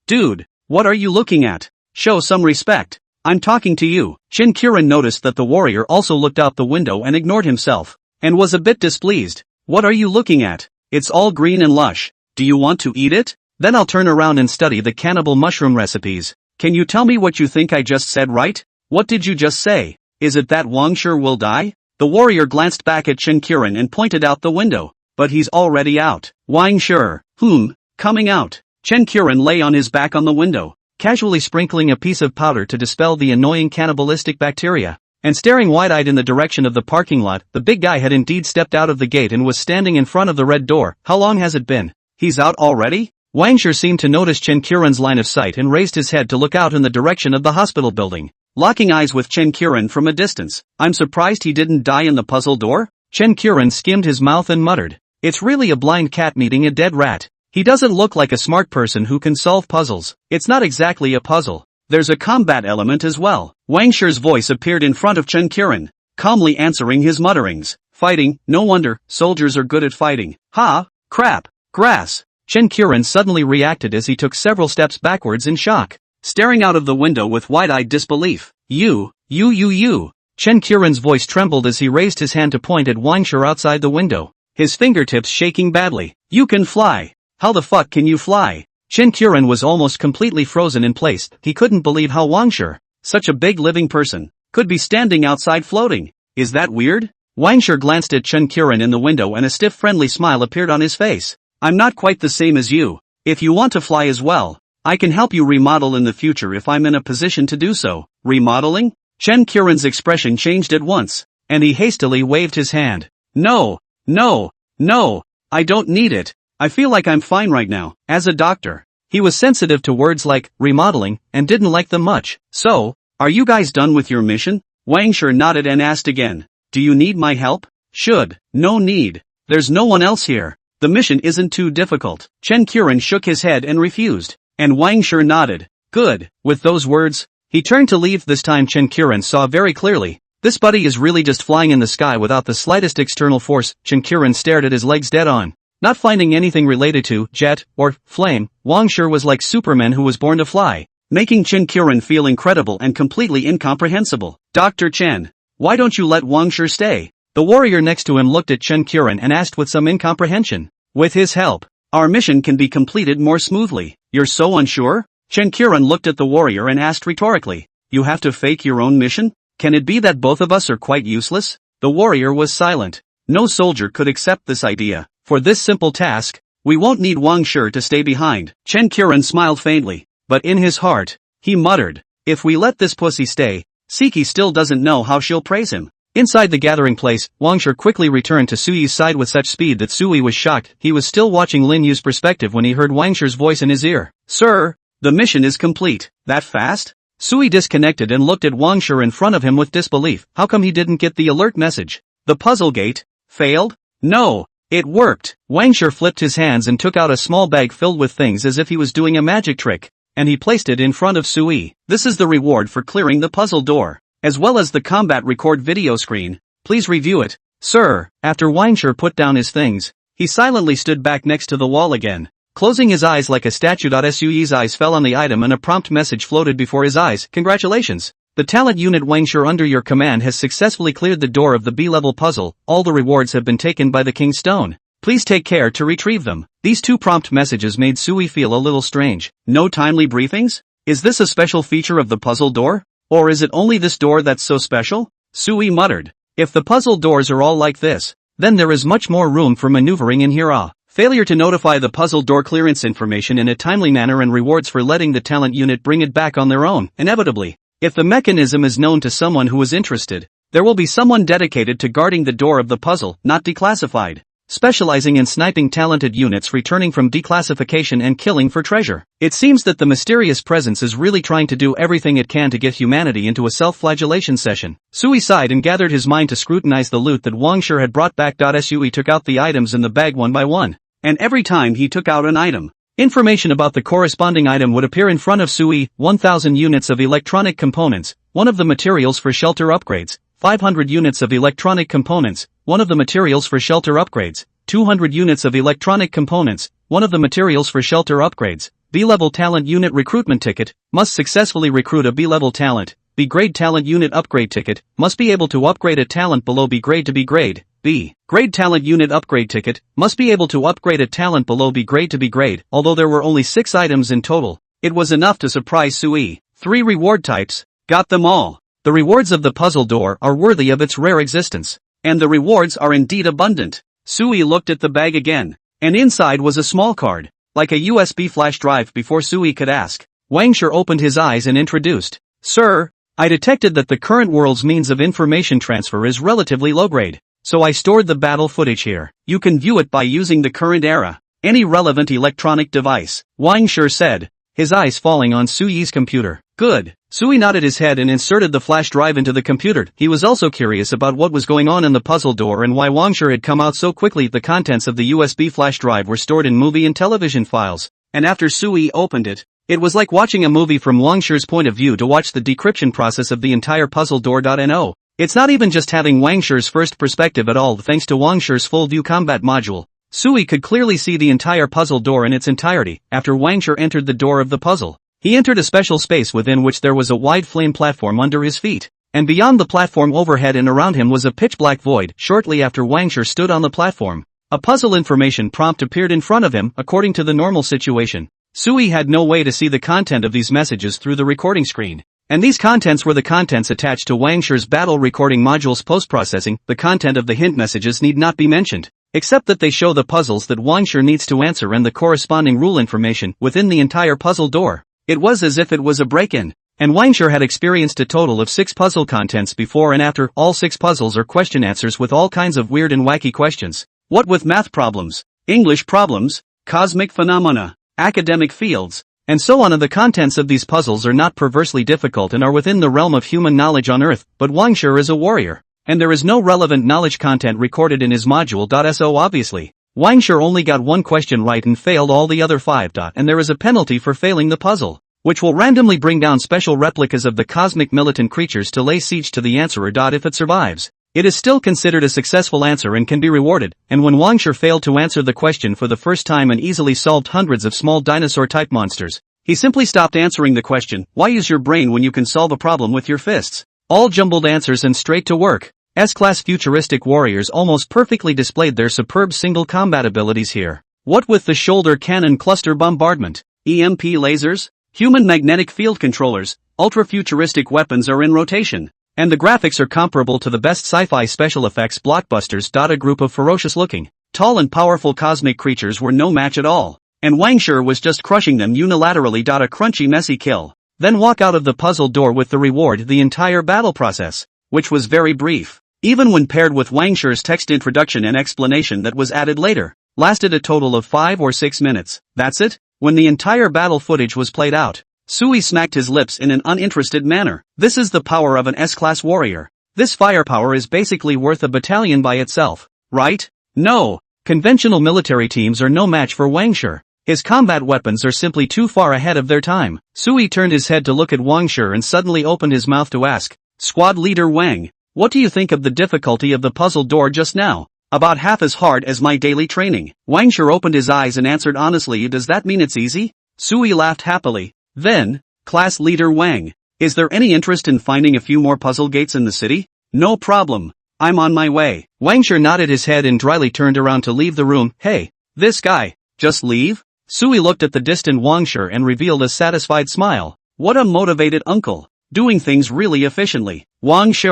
Dude, what are you looking at? Show some respect. I'm talking to you. Chen Qiren noticed that the warrior also looked out the window and ignored himself, and was a bit displeased. What are you looking at? It's all green and lush. Do you want to eat it? Then I'll turn around and study the cannibal mushroom recipes. Can you tell me what you think I just said, right? What did you just say? Is it that Wang Shi will die? The warrior glanced back at Chen Qiren and pointed out the window. But he's already out. Wang Shi. Coming out. Chen Qiren lay on his back on the window, casually sprinkling a piece of powder to dispel the annoying cannibalistic bacteria, and staring wide-eyed in the direction of the parking lot. The big guy had indeed stepped out of the gate and was standing in front of the red door. How long has it been? He's out already? Wang Shi seemed to notice Chen Qiren's line of sight and raised his head to look out in the direction of the hospital building, locking eyes with Chen Qiren from a distance. I'm surprised he didn't die in the puzzle door? Chen Qiren skimmed his mouth and muttered. It's really a blind cat meeting a dead rat. He doesn't look like a smart person who can solve puzzles. It's not exactly a puzzle. There's a combat element as well. Wang Shi's voice appeared in front of Chen Qiren. calmly answering his mutterings. Fighting, no wonder, soldiers are good at fighting. Ha, crap, grass. Chen Qiren suddenly reacted as he took several steps backwards in shock, staring out of the window with wide-eyed disbelief. You. Chen Qiren's voice trembled as he raised his hand to point at Wang Shi outside the window, his fingertips shaking badly. You can fly. How the fuck can you fly? Chen Qiren was almost completely frozen in place. He couldn't believe how Wang Shi, such a big living person, could be standing outside floating. Is that weird? Wang Shi glanced at Chen Qiren in the window and a stiff friendly smile appeared on his face. I'm not quite the same as you. If you want to fly as well, I can help you remodel in the future if I'm in a position to do so. Remodeling? Chen Qiren's expression changed at once, and he hastily waved his hand. No, I don't need it. I feel like I'm fine right now. As a doctor, he was sensitive to words like remodeling and didn't like them much. So, are you guys done with your mission? Wang Shi nodded and asked again. Do you need my help? No need. There's no one else here. The mission isn't too difficult. Chen Qiren shook his head and refused, and Wang Shi nodded. Good. With those words, he turned to leave. This time Chen Qiren saw very clearly. This buddy is really just flying in the sky without the slightest external force. Chen Qiren stared at his legs dead on. Not finding anything related to jet or flame, Wang Shi was like Superman who was born to fly, making Chen Qiren feel incredible and completely incomprehensible. Dr. Chen, why don't you let Wang Shi stay? The warrior next to him looked at Chen Qiren and asked with some incomprehension. With his help, our mission can be completed more smoothly. You're so unsure? Chen Qiren looked at the warrior and asked rhetorically. You have to fake your own mission? Can it be that both of us are quite useless? The warrior was silent. No soldier could accept this idea. For this simple task, we won't need Wang Shi to stay behind. Chen Qiren smiled faintly, but in his heart, he muttered. If we let this pussy stay, Siki still doesn't know how she'll praise him. Inside the gathering place, Wang Shi quickly returned to Suyi's side with such speed that Suyi was shocked. He was still watching Lin Yu's perspective when he heard Wang Shi's voice in his ear. Sir, the mission is complete. That fast? Suyi disconnected and looked at Wang Shi in front of him with disbelief. How come he didn't get the alert message? The puzzle gate failed? No, it worked. Wang Shi flipped his hands and took out a small bag filled with things as if he was doing a magic trick, and he placed it in front of Suyi. This is the reward for clearing the puzzle door, as well as the combat record video screen. Please review it. Sir, after Wang Shi put down his things, he silently stood back next to the wall again, closing his eyes like a statue. Suyi's eyes fell on the item and a prompt message floated before his eyes. Congratulations. The talent unit Wang Shi under your command has successfully cleared the door of the B-level puzzle. All the rewards have been taken by the King's Stone. Please take care to retrieve them. These two prompt messages made Suyi feel a little strange. No timely briefings? Is this a special feature of the puzzle door? Or is it only this door that's so special? Suyi muttered. If the puzzle doors are all like this, then there is much more room for maneuvering in here. Failure to notify the puzzle door clearance information in a timely manner and rewards for letting the talent unit bring it back on their own. Inevitably, if the mechanism is known to someone who is interested, there will be someone dedicated to guarding the door of the puzzle, not declassified, specializing in sniping talented units returning from declassification and killing for treasure. It seems that the mysterious presence is really trying to do everything it can to get humanity into a self-flagellation session. Suyi sighed and gathered his mind to scrutinize the loot that Wang Shi had brought back. Suyi took out the items in the bag one by one, and every time he took out an item, information about the corresponding item would appear in front of Suyi. 1,000 units of electronic components, one of the materials for shelter upgrades. 500 units of electronic components, one of the materials for shelter upgrades. 200 units of electronic components, one of the materials for shelter upgrades. B-level talent unit recruitment ticket, must successfully recruit a B-level talent. B-grade talent unit upgrade ticket, must be able to upgrade a talent below B grade to B grade. B-grade talent unit upgrade ticket, must be able to upgrade a talent below B grade to B grade. Although there were only 6 items in total, it was enough to surprise Suyi. 3 reward types, got them all. The rewards of the puzzle door are worthy of its rare existence, and the rewards are indeed abundant. Suyi looked at the bag again, and inside was a small card, like a USB flash drive. Before Suyi could ask, Wang Shi opened his eyes and introduced. Sir, I detected that the current world's means of information transfer is relatively low-grade, so I stored the battle footage here. You can view it by using the current era, any relevant electronic device, Wang Shi said, his eyes falling on Suyi's computer. Good. Suyi nodded his head and inserted the flash drive into the computer. He was also curious about what was going on in the puzzle door and why Wang Shi had come out so quickly. The contents of the USB flash drive were stored in movie and television files, and after Suyi opened it, it was like watching a movie from Wang Shi's point of view to watch the decryption process of the entire puzzle door. No. It's not even just having Wang Shi's first perspective at all. Thanks to Wang Shi's full view combat module, Sui could clearly see the entire puzzle door in its entirety. After Wang Shi entered the door of the puzzle, he entered a special space within which there was a wide flame platform under his feet, and beyond the platform overhead and around him was a pitch-black void. Shortly after Wang Shi stood on the platform, a puzzle information prompt appeared in front of him. According to the normal situation, Sui had no way to see the content of these messages through the recording screen. And these contents were the contents attached to Wang Shi's battle recording module's post-processing. The content of the hint messages need not be mentioned, except that they show the puzzles that Wang Shi needs to answer and the corresponding rule information within the entire puzzle door. It was as if it was a break-in, and Wang Shi had experienced a total of 6 puzzle contents before and after. All 6 puzzles are question answers with all kinds of weird and wacky questions. What with math problems, English problems, cosmic phenomena, academic fields, and so on. And the contents of these puzzles are not perversely difficult and are within the realm of human knowledge on Earth, but Wang Shi is a warrior, and there is no relevant knowledge content recorded in his module. So obviously, Wang Shi only got 1 question right and failed all the other 5. And there is a penalty for failing the puzzle, which will randomly bring down special replicas of the cosmic militant creatures to lay siege to the answerer. If it survives, it is still considered a successful answer and can be rewarded. And when Wang Shi failed to answer the question for the first time and easily solved hundreds of small dinosaur-type monsters, he simply stopped answering the question. Why use your brain when you can solve a problem with your fists? All jumbled answers and straight to work. S-class futuristic warriors almost perfectly displayed their superb single combat abilities here. What with the shoulder cannon cluster bombardment, EMP lasers, human magnetic field controllers, ultra-futuristic weapons are in rotation, and the graphics are comparable to the best sci-fi special effects blockbusters. A group of ferocious-looking, tall and powerful cosmic creatures were no match at all, and Wang Shi was just crushing them unilaterally. A crunchy messy kill, then walk out of the puzzle door with the reward. The entire battle process, which was very brief, even when paired with Wang Shi's text introduction and explanation that was added later, lasted a total of 5 or 6 minutes. That's it. When the entire battle footage was played out, Sui smacked his lips in an uninterested manner. This is the power of an S-class warrior. This firepower is basically worth a battalion by itself, right? No, conventional military teams are no match for Wang Shi. His combat weapons are simply too far ahead of their time. Sui turned his head to look at Wang Shi and suddenly opened his mouth to ask, Squad Leader Wang, what do you think of the difficulty of the puzzle door just now? About half as hard as my daily training. Wang Shi opened his eyes and answered honestly, does that mean it's easy? Sui laughed happily. Then, Class Leader Wang, is there any interest in finding a few more puzzle gates in the city? No problem. I'm on my way. Wang Shi nodded his head and dryly turned around to leave the room. Hey, this guy, just leave? Sui looked at the distant Wang Shi and revealed a satisfied smile. What a motivated uncle, doing things really efficiently. Wang Shi.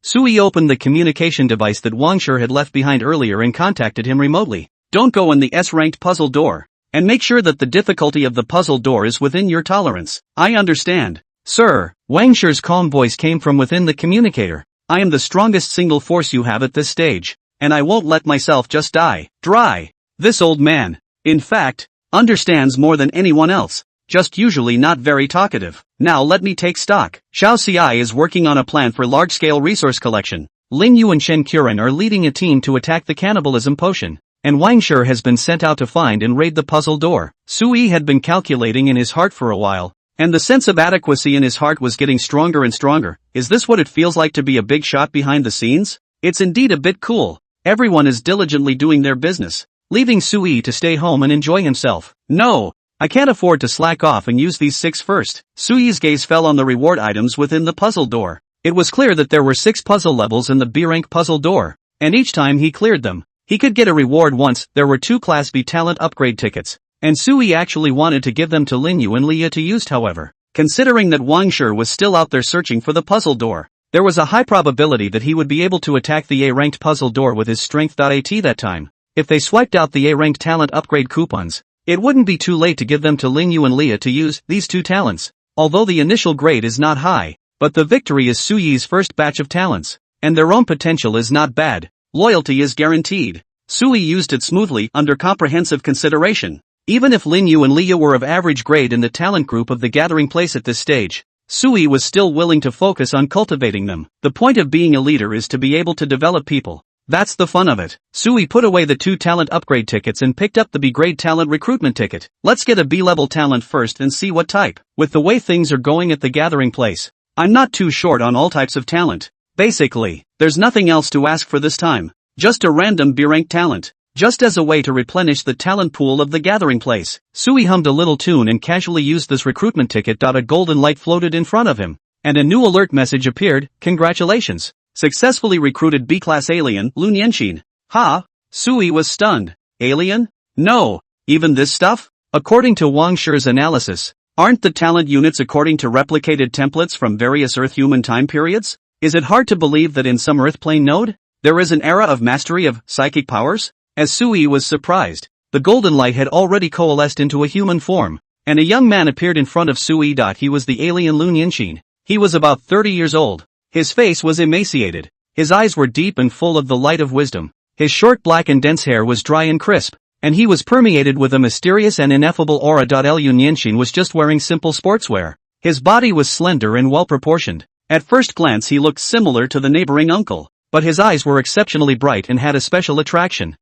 Sui opened the communication device that Wang Shi had left behind earlier and contacted him remotely. Don't go in the S-ranked puzzle door, and make sure that the difficulty of the puzzle door is within your tolerance. I understand, sir. Wang Shi's calm voice came from within the communicator. I am the strongest single force you have at this stage, and I won't let myself just die dry. This old man, in fact, understands more than anyone else, just usually not very talkative. Now let me take stock. Xiao Xi is working on a plan for large-scale resource collection. Ling Yu and Shen Qiren are leading a team to attack the cannibalism potion, and Wang Shi has been sent out to find and raid the puzzle door. Sui had been calculating in his heart for a while, and the sense of adequacy in his heart was getting stronger and stronger. Is this what it feels like to be a big shot behind the scenes? It's indeed a bit cool. Everyone is diligently doing their business, leaving Sui to stay home and enjoy himself. No, I can't afford to slack off and use these 6 first. Sui's gaze fell on the reward items within the puzzle door. It was clear that there were 6 puzzle levels in the B-rank puzzle door, and each time he cleared them, he could get a reward once. There were 2 Class B talent upgrade tickets, and Sui actually wanted to give them to Lin Yu and Leah to use. However, considering that Wang Shi was still out there searching for the puzzle door, there was a high probability that he would be able to attack the A-ranked puzzle door with his strength. At that time, if they swiped out the A-ranked talent upgrade coupons, it wouldn't be too late to give them to Ling Yu and Leah to use these 2 talents. Although the initial grade is not high, but the victory is Sui's first batch of talents, and their own potential is not bad. Loyalty is guaranteed. Sui used it smoothly under comprehensive consideration. Even if Ling Yu and Leah were of average grade in the talent group of the gathering place at this stage, Sui was still willing to focus on cultivating them. The point of being a leader is to be able to develop people. That's the fun of it. Sui put away the 2 talent upgrade tickets and picked up the B-grade talent recruitment ticket. Let's get a B-level talent first and see what type. With the way things are going at the gathering place, I'm not too short on all types of talent. Basically, there's nothing else to ask for this time. Just a random B-rank talent. Just as a way to replenish the talent pool of the gathering place, Sui hummed a little tune and casually used this recruitment ticket. A golden light floated in front of him, and a new alert message appeared. Congratulations! Successfully recruited B-class alien, Lun Yenshin. Ha! Sui was stunned. Alien? No! Even this stuff? According to Wang Shi's analysis, aren't the talent units according to replicated templates from various Earth-human time periods? Is it hard to believe that in some Earth plane node, there is an era of mastery of psychic powers? As Sui was surprised, the golden light had already coalesced into a human form, and a young man appeared in front of Sui. He was the alien Lun Yenshin. He was about 30 years old. His face was emaciated. His eyes were deep and full of the light of wisdom. His short black and dense hair was dry and crisp, and he was permeated with a mysterious and ineffable aura. Lun Yenshin was just wearing simple sportswear. His body was slender and well-proportioned. At first glance he looked similar to the neighboring uncle, but his eyes were exceptionally bright and had a special attraction.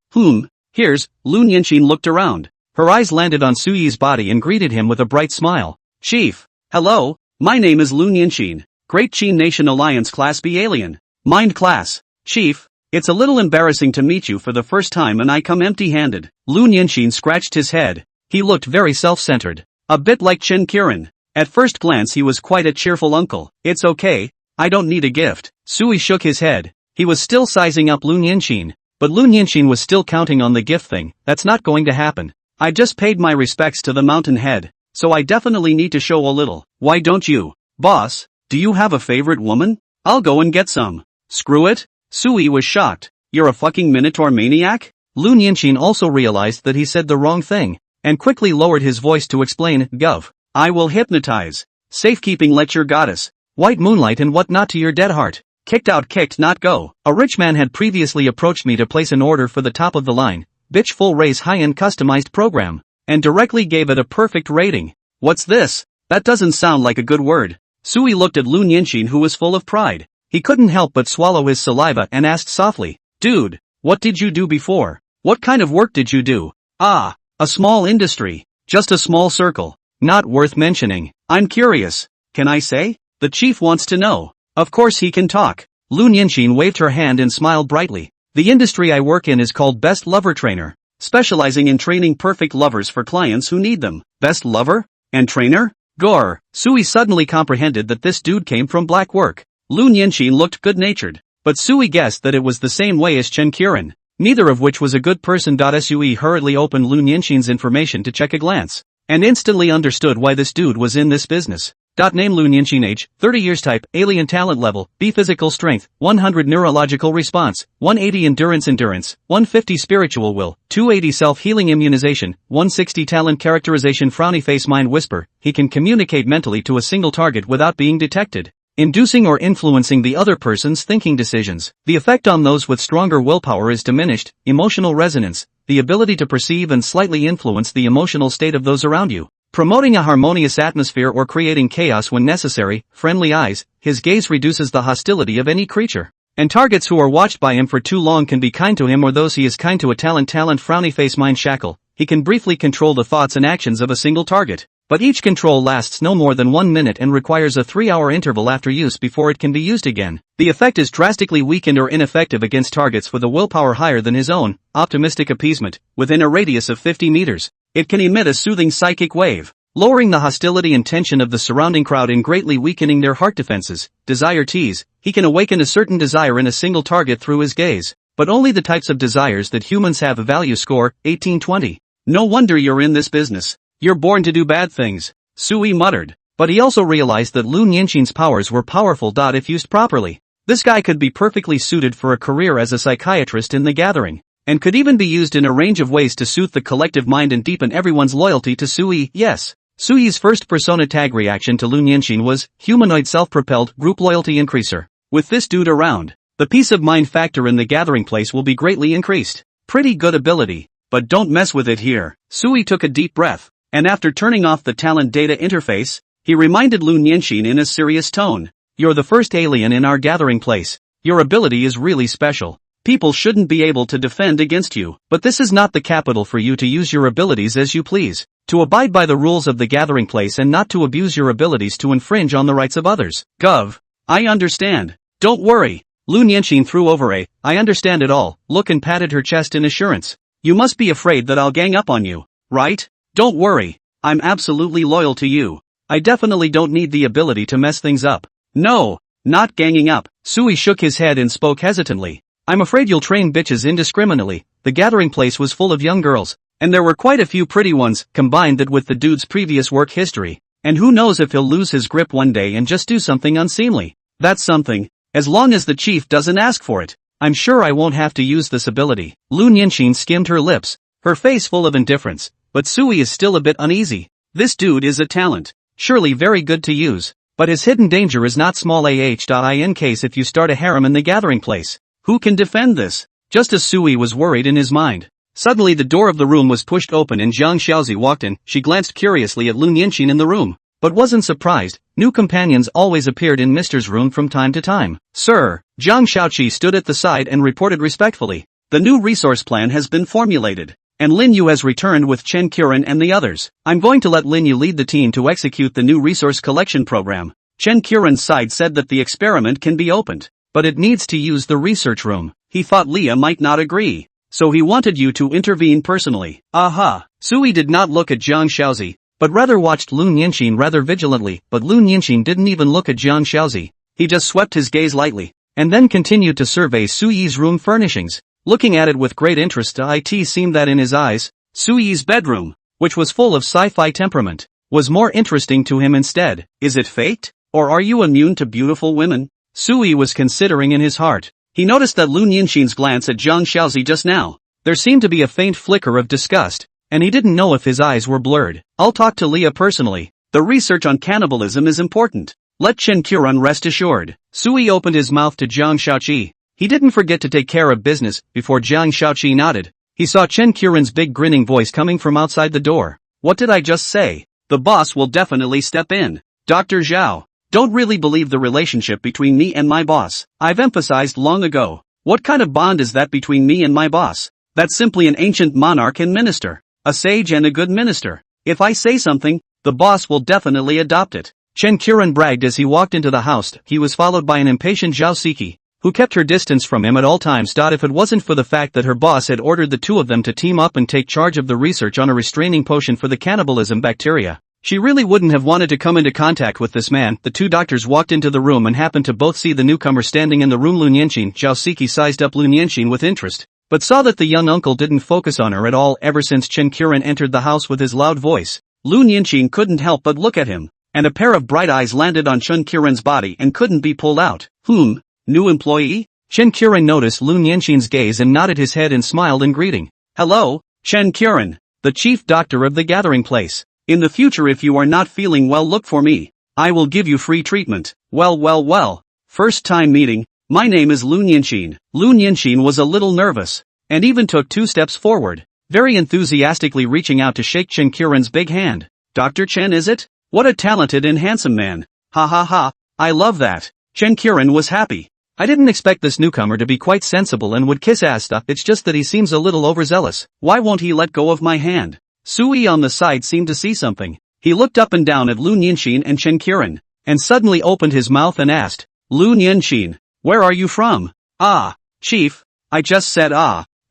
Here's, Lun Yenshin looked around. Her eyes landed on Sui's body and greeted him with a bright smile. Chief. Hello, my name is Lun Yenshin. Great Qin Nation Alliance Class B Alien. Mind Class. Chief, it's a little embarrassing to meet you for the first time and I come empty-handed. Lun Yenshin scratched his head. He looked very self-centered. A bit like Chen Qiren. At first glance he was quite a cheerful uncle. It's okay, I don't need a gift. Sui shook his head. He was still sizing up Lun Yenshin, but Lun Yenshin was still counting on the gift thing. That's not going to happen. I just paid my respects to the mountain head, so I definitely need to show a little. Why don't you? Boss, do you have a favorite woman? I'll go and get some. Screw it? Sui was shocked. You're a fucking Minotaur maniac? Lun Yenshin also realized that he said the wrong thing, and quickly lowered his voice to explain. Gov. I will hypnotize. Safekeeping lecture goddess. White moonlight and whatnot to your dead heart. Kicked out kicked not go. A rich man had previously approached me to place an order for the top of the line, bitch full raise high-end customized program, and directly gave it a perfect rating. What's this? That doesn't sound like a good word. Sui looked at Lun Yenshin who was full of pride. He couldn't help but swallow his saliva and asked softly, dude, what did you do before? What kind of work did you do? Ah, a small industry. Just a small circle. Not worth mentioning. I'm curious. Can I say? The chief wants to know. Of course he can talk. Lun Yenshin waved her hand and smiled brightly. The industry I work in is called Best Lover Trainer, specializing in training perfect lovers for clients who need them. Best lover? And trainer? Gore. Sui suddenly comprehended that this dude came from black work. Lun Yenshin looked good-natured, but Sui guessed that it was the same way as Chen Qiren, neither of which was a good person. Sui hurriedly opened Lun Yenshin's information to check a glance, and instantly understood why this dude was in this business. Name Lun Yenshin age, 30 years type, alien talent level, B physical strength, 100 neurological response, 180 endurance, 150 spiritual will, 280 self-healing immunization, 160 talent characterization frowny face mind whisper, he can communicate mentally to a single target without being detected, inducing or influencing the other person's thinking decisions. The effect on those with stronger willpower is diminished, emotional resonance, the ability to perceive and slightly influence the emotional state of those around you. Promoting a harmonious atmosphere or creating chaos when necessary, friendly eyes, his gaze reduces the hostility of any creature. And targets who are watched by him for too long can be kind to him or those he is kind to. A talent frowny face mind shackle, he can briefly control the thoughts and actions of a single target. But each control lasts no more than 1 minute and requires a 3-hour interval after use before it can be used again. The effect is drastically weakened or ineffective against targets with a willpower higher than his own. Optimistic appeasement, within a radius of 50 meters. It can emit a soothing psychic wave, lowering the hostility and tension of the surrounding crowd and greatly weakening their heart defenses. Desire tease, he can awaken a certain desire in a single target through his gaze, but only the types of desires that humans have. A value score, 1820. No wonder you're in this business. You're born to do bad things, Sui muttered. But he also realized that Lun Yenshin's powers were powerful. If used properly, this guy could be perfectly suited for a career as a psychiatrist in the gathering, and could even be used in a range of ways to soothe the collective mind and deepen everyone's loyalty to Sui. Yes. Sui's first persona tag reaction to Lun Yenshin was, humanoid self-propelled group loyalty increaser. With this dude around, the peace of mind factor in the gathering place will be greatly increased. Pretty good ability, but don't mess with it here. Sui took a deep breath, and after turning off the talent data interface, he reminded Lun Yenshin in a serious tone. You're the first alien in our gathering place. Your ability is really special. People shouldn't be able to defend against you, but this is not the capital for you to use your abilities as you please. To abide by the rules of the gathering place and not to abuse your abilities to infringe on the rights of others. Gov. I understand. Don't worry, Lu Nianxin threw over I understand it all, look and patted her chest in assurance. You must be afraid that I'll gang up on you, right? Don't worry. I'm absolutely loyal to you. I definitely don't need the ability to mess things up. No, not ganging up. Sui shook his head and spoke hesitantly. I'm afraid you'll train bitches indiscriminately. The gathering place was full of young girls, and there were quite a few pretty ones, combined that with the dude's previous work history. And who knows if he'll lose his grip one day and just do something unseemly. That's something, as long as the chief doesn't ask for it. I'm sure I won't have to use this ability. Lu Nianxin skimmed her lips, her face full of indifference, but Sui is still a bit uneasy. This dude is a talent, surely very good to use, but his hidden danger is not small in case if you start a harem in the gathering place. Who can defend this? Just as Sui was worried in his mind, suddenly the door of the room was pushed open and Zhang Xiaozi walked in. She glanced curiously at Lu Nianxin in the room, but wasn't surprised. New companions always appeared in Mr.'s room from time to time. Sir, Zhang Xiaoqi stood at the side and reported respectfully. The new resource plan has been formulated, and Lin Yu has returned with Chen Qiren and the others. I'm going to let Lin Yu lead the team to execute the new resource collection program. Chen Qiren's side said that the experiment can be opened, but it needs to use the research room. He thought Leah might not agree, so he wanted you to intervene personally. Aha! Sui did not look at Zhang Xiaozi, but rather watched Lu Nianxin rather vigilantly. But Lu Nianxin didn't even look at Zhang Xiaozi. He just swept his gaze lightly, and then continued to survey Sui's room furnishings. Looking at it with great interest, it seemed that in his eyes, Sui's bedroom, which was full of sci-fi temperament, was more interesting to him instead. Is it fate? Or are you immune to beautiful women? Sui was considering in his heart. He noticed that Lu Nianxin's glance at Zhang Xiaozi just now. There seemed to be a faint flicker of disgust, and he didn't know if his eyes were blurred. I'll talk to Leah personally. The research on cannibalism is important. Let Chen Qiren rest assured. Sui opened his mouth to Zhang Xiaoqi. He didn't forget to take care of business. Before Zhang Xiaoqi nodded, he saw Chen Qiren's big grinning voice coming from outside the door. What did I just say? The boss will definitely step in. Dr. Zhao, don't really believe the relationship between me and my boss. I've emphasized long ago. What kind of bond is that between me and my boss? That's simply an ancient monarch and minister. A sage and a good minister. If I say something, the boss will definitely adopt it. Chen Qiren bragged as he walked into the house. He was followed by an impatient Zhao Siki, who kept her distance from him at all times. If it wasn't for the fact that her boss had ordered the two of them to team up and take charge of the research on a restraining potion for the cannibalism bacteria, she really wouldn't have wanted to come into contact with this man. The two doctors walked into the room and happened to both see the newcomer standing in the room. Lu Nianxin. Zhao Siki sized up Lu Nianxin with interest, but saw that the young uncle didn't focus on her at all. Ever since Chen Qiren entered the house with his loud voice, Lu Nianxin couldn't help but look at him, and a pair of bright eyes landed on Chen Qiren's body and couldn't be pulled out. New employee? Chen Qiren noticed Lu Nianxin's gaze and nodded his head and smiled in greeting. Hello, Chen Qiren, the chief doctor of the gathering place. In the future, if you are not feeling well, look for me. I will give you free treatment. Well. First time meeting. My name is Lu Nianxin. Lu Nianxin was a little nervous, and even took 2 steps forward, very enthusiastically reaching out to shake Chen Qiren's big hand. Dr. Chen, is it? What a talented and handsome man. Ha ha ha, I love that. Chen Qiren was happy. I didn't expect this newcomer to be quite sensible and would kiss ass. It's just that he seems a little overzealous. Why won't he let go of my hand? Sui on the side seemed to see something. He looked up and down at Lu Nianxin and Chen Qiren, and suddenly opened his mouth and asked, Lu Nianxin, where are you from? Ah, chief, I just said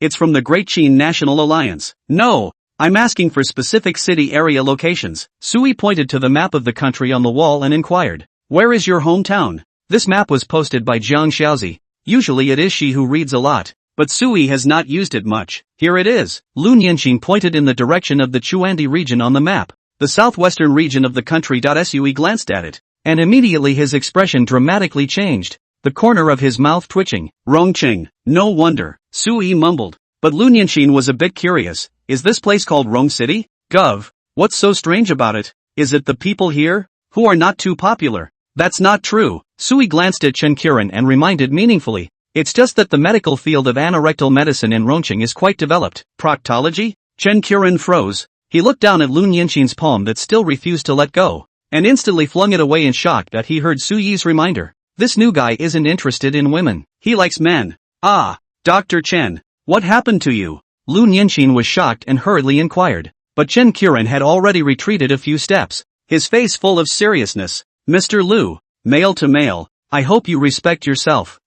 it's from the Great Qin National Alliance. No, I'm asking for specific city area locations. Sui pointed to the map of the country on the wall and inquired, where is your hometown? This map was posted by Zhang Xiaozi. Usually it is she who reads a lot, but Sui has not used it much. Here it is. Lu Nianxin pointed in the direction of the Chuandi region on the map, the southwestern region of the country. Sui glanced at it, and immediately his expression dramatically changed, the corner of his mouth twitching. Rongqing, no wonder, Sui mumbled. But Lu Nianxin was a bit curious. Is this place called Rong City? Gov, what's so strange about it? Is it the people here, who are not too popular? That's not true. Sui glanced at Chen Qiren and reminded meaningfully, it's just that the medical field of anorectal medicine in Rongqing is quite developed. Proctology? Chen Qiren froze. He looked down at Lu Nianxin's palm that still refused to let go, and instantly flung it away in shock that he heard Sui's reminder. This new guy isn't interested in women. He likes men. Ah, Dr. Chen, what happened to you? Lu Nianxin was shocked and hurriedly inquired, but Chen Qiren had already retreated a few steps, his face full of seriousness. Mr. Lu, male to male, I hope you respect yourself.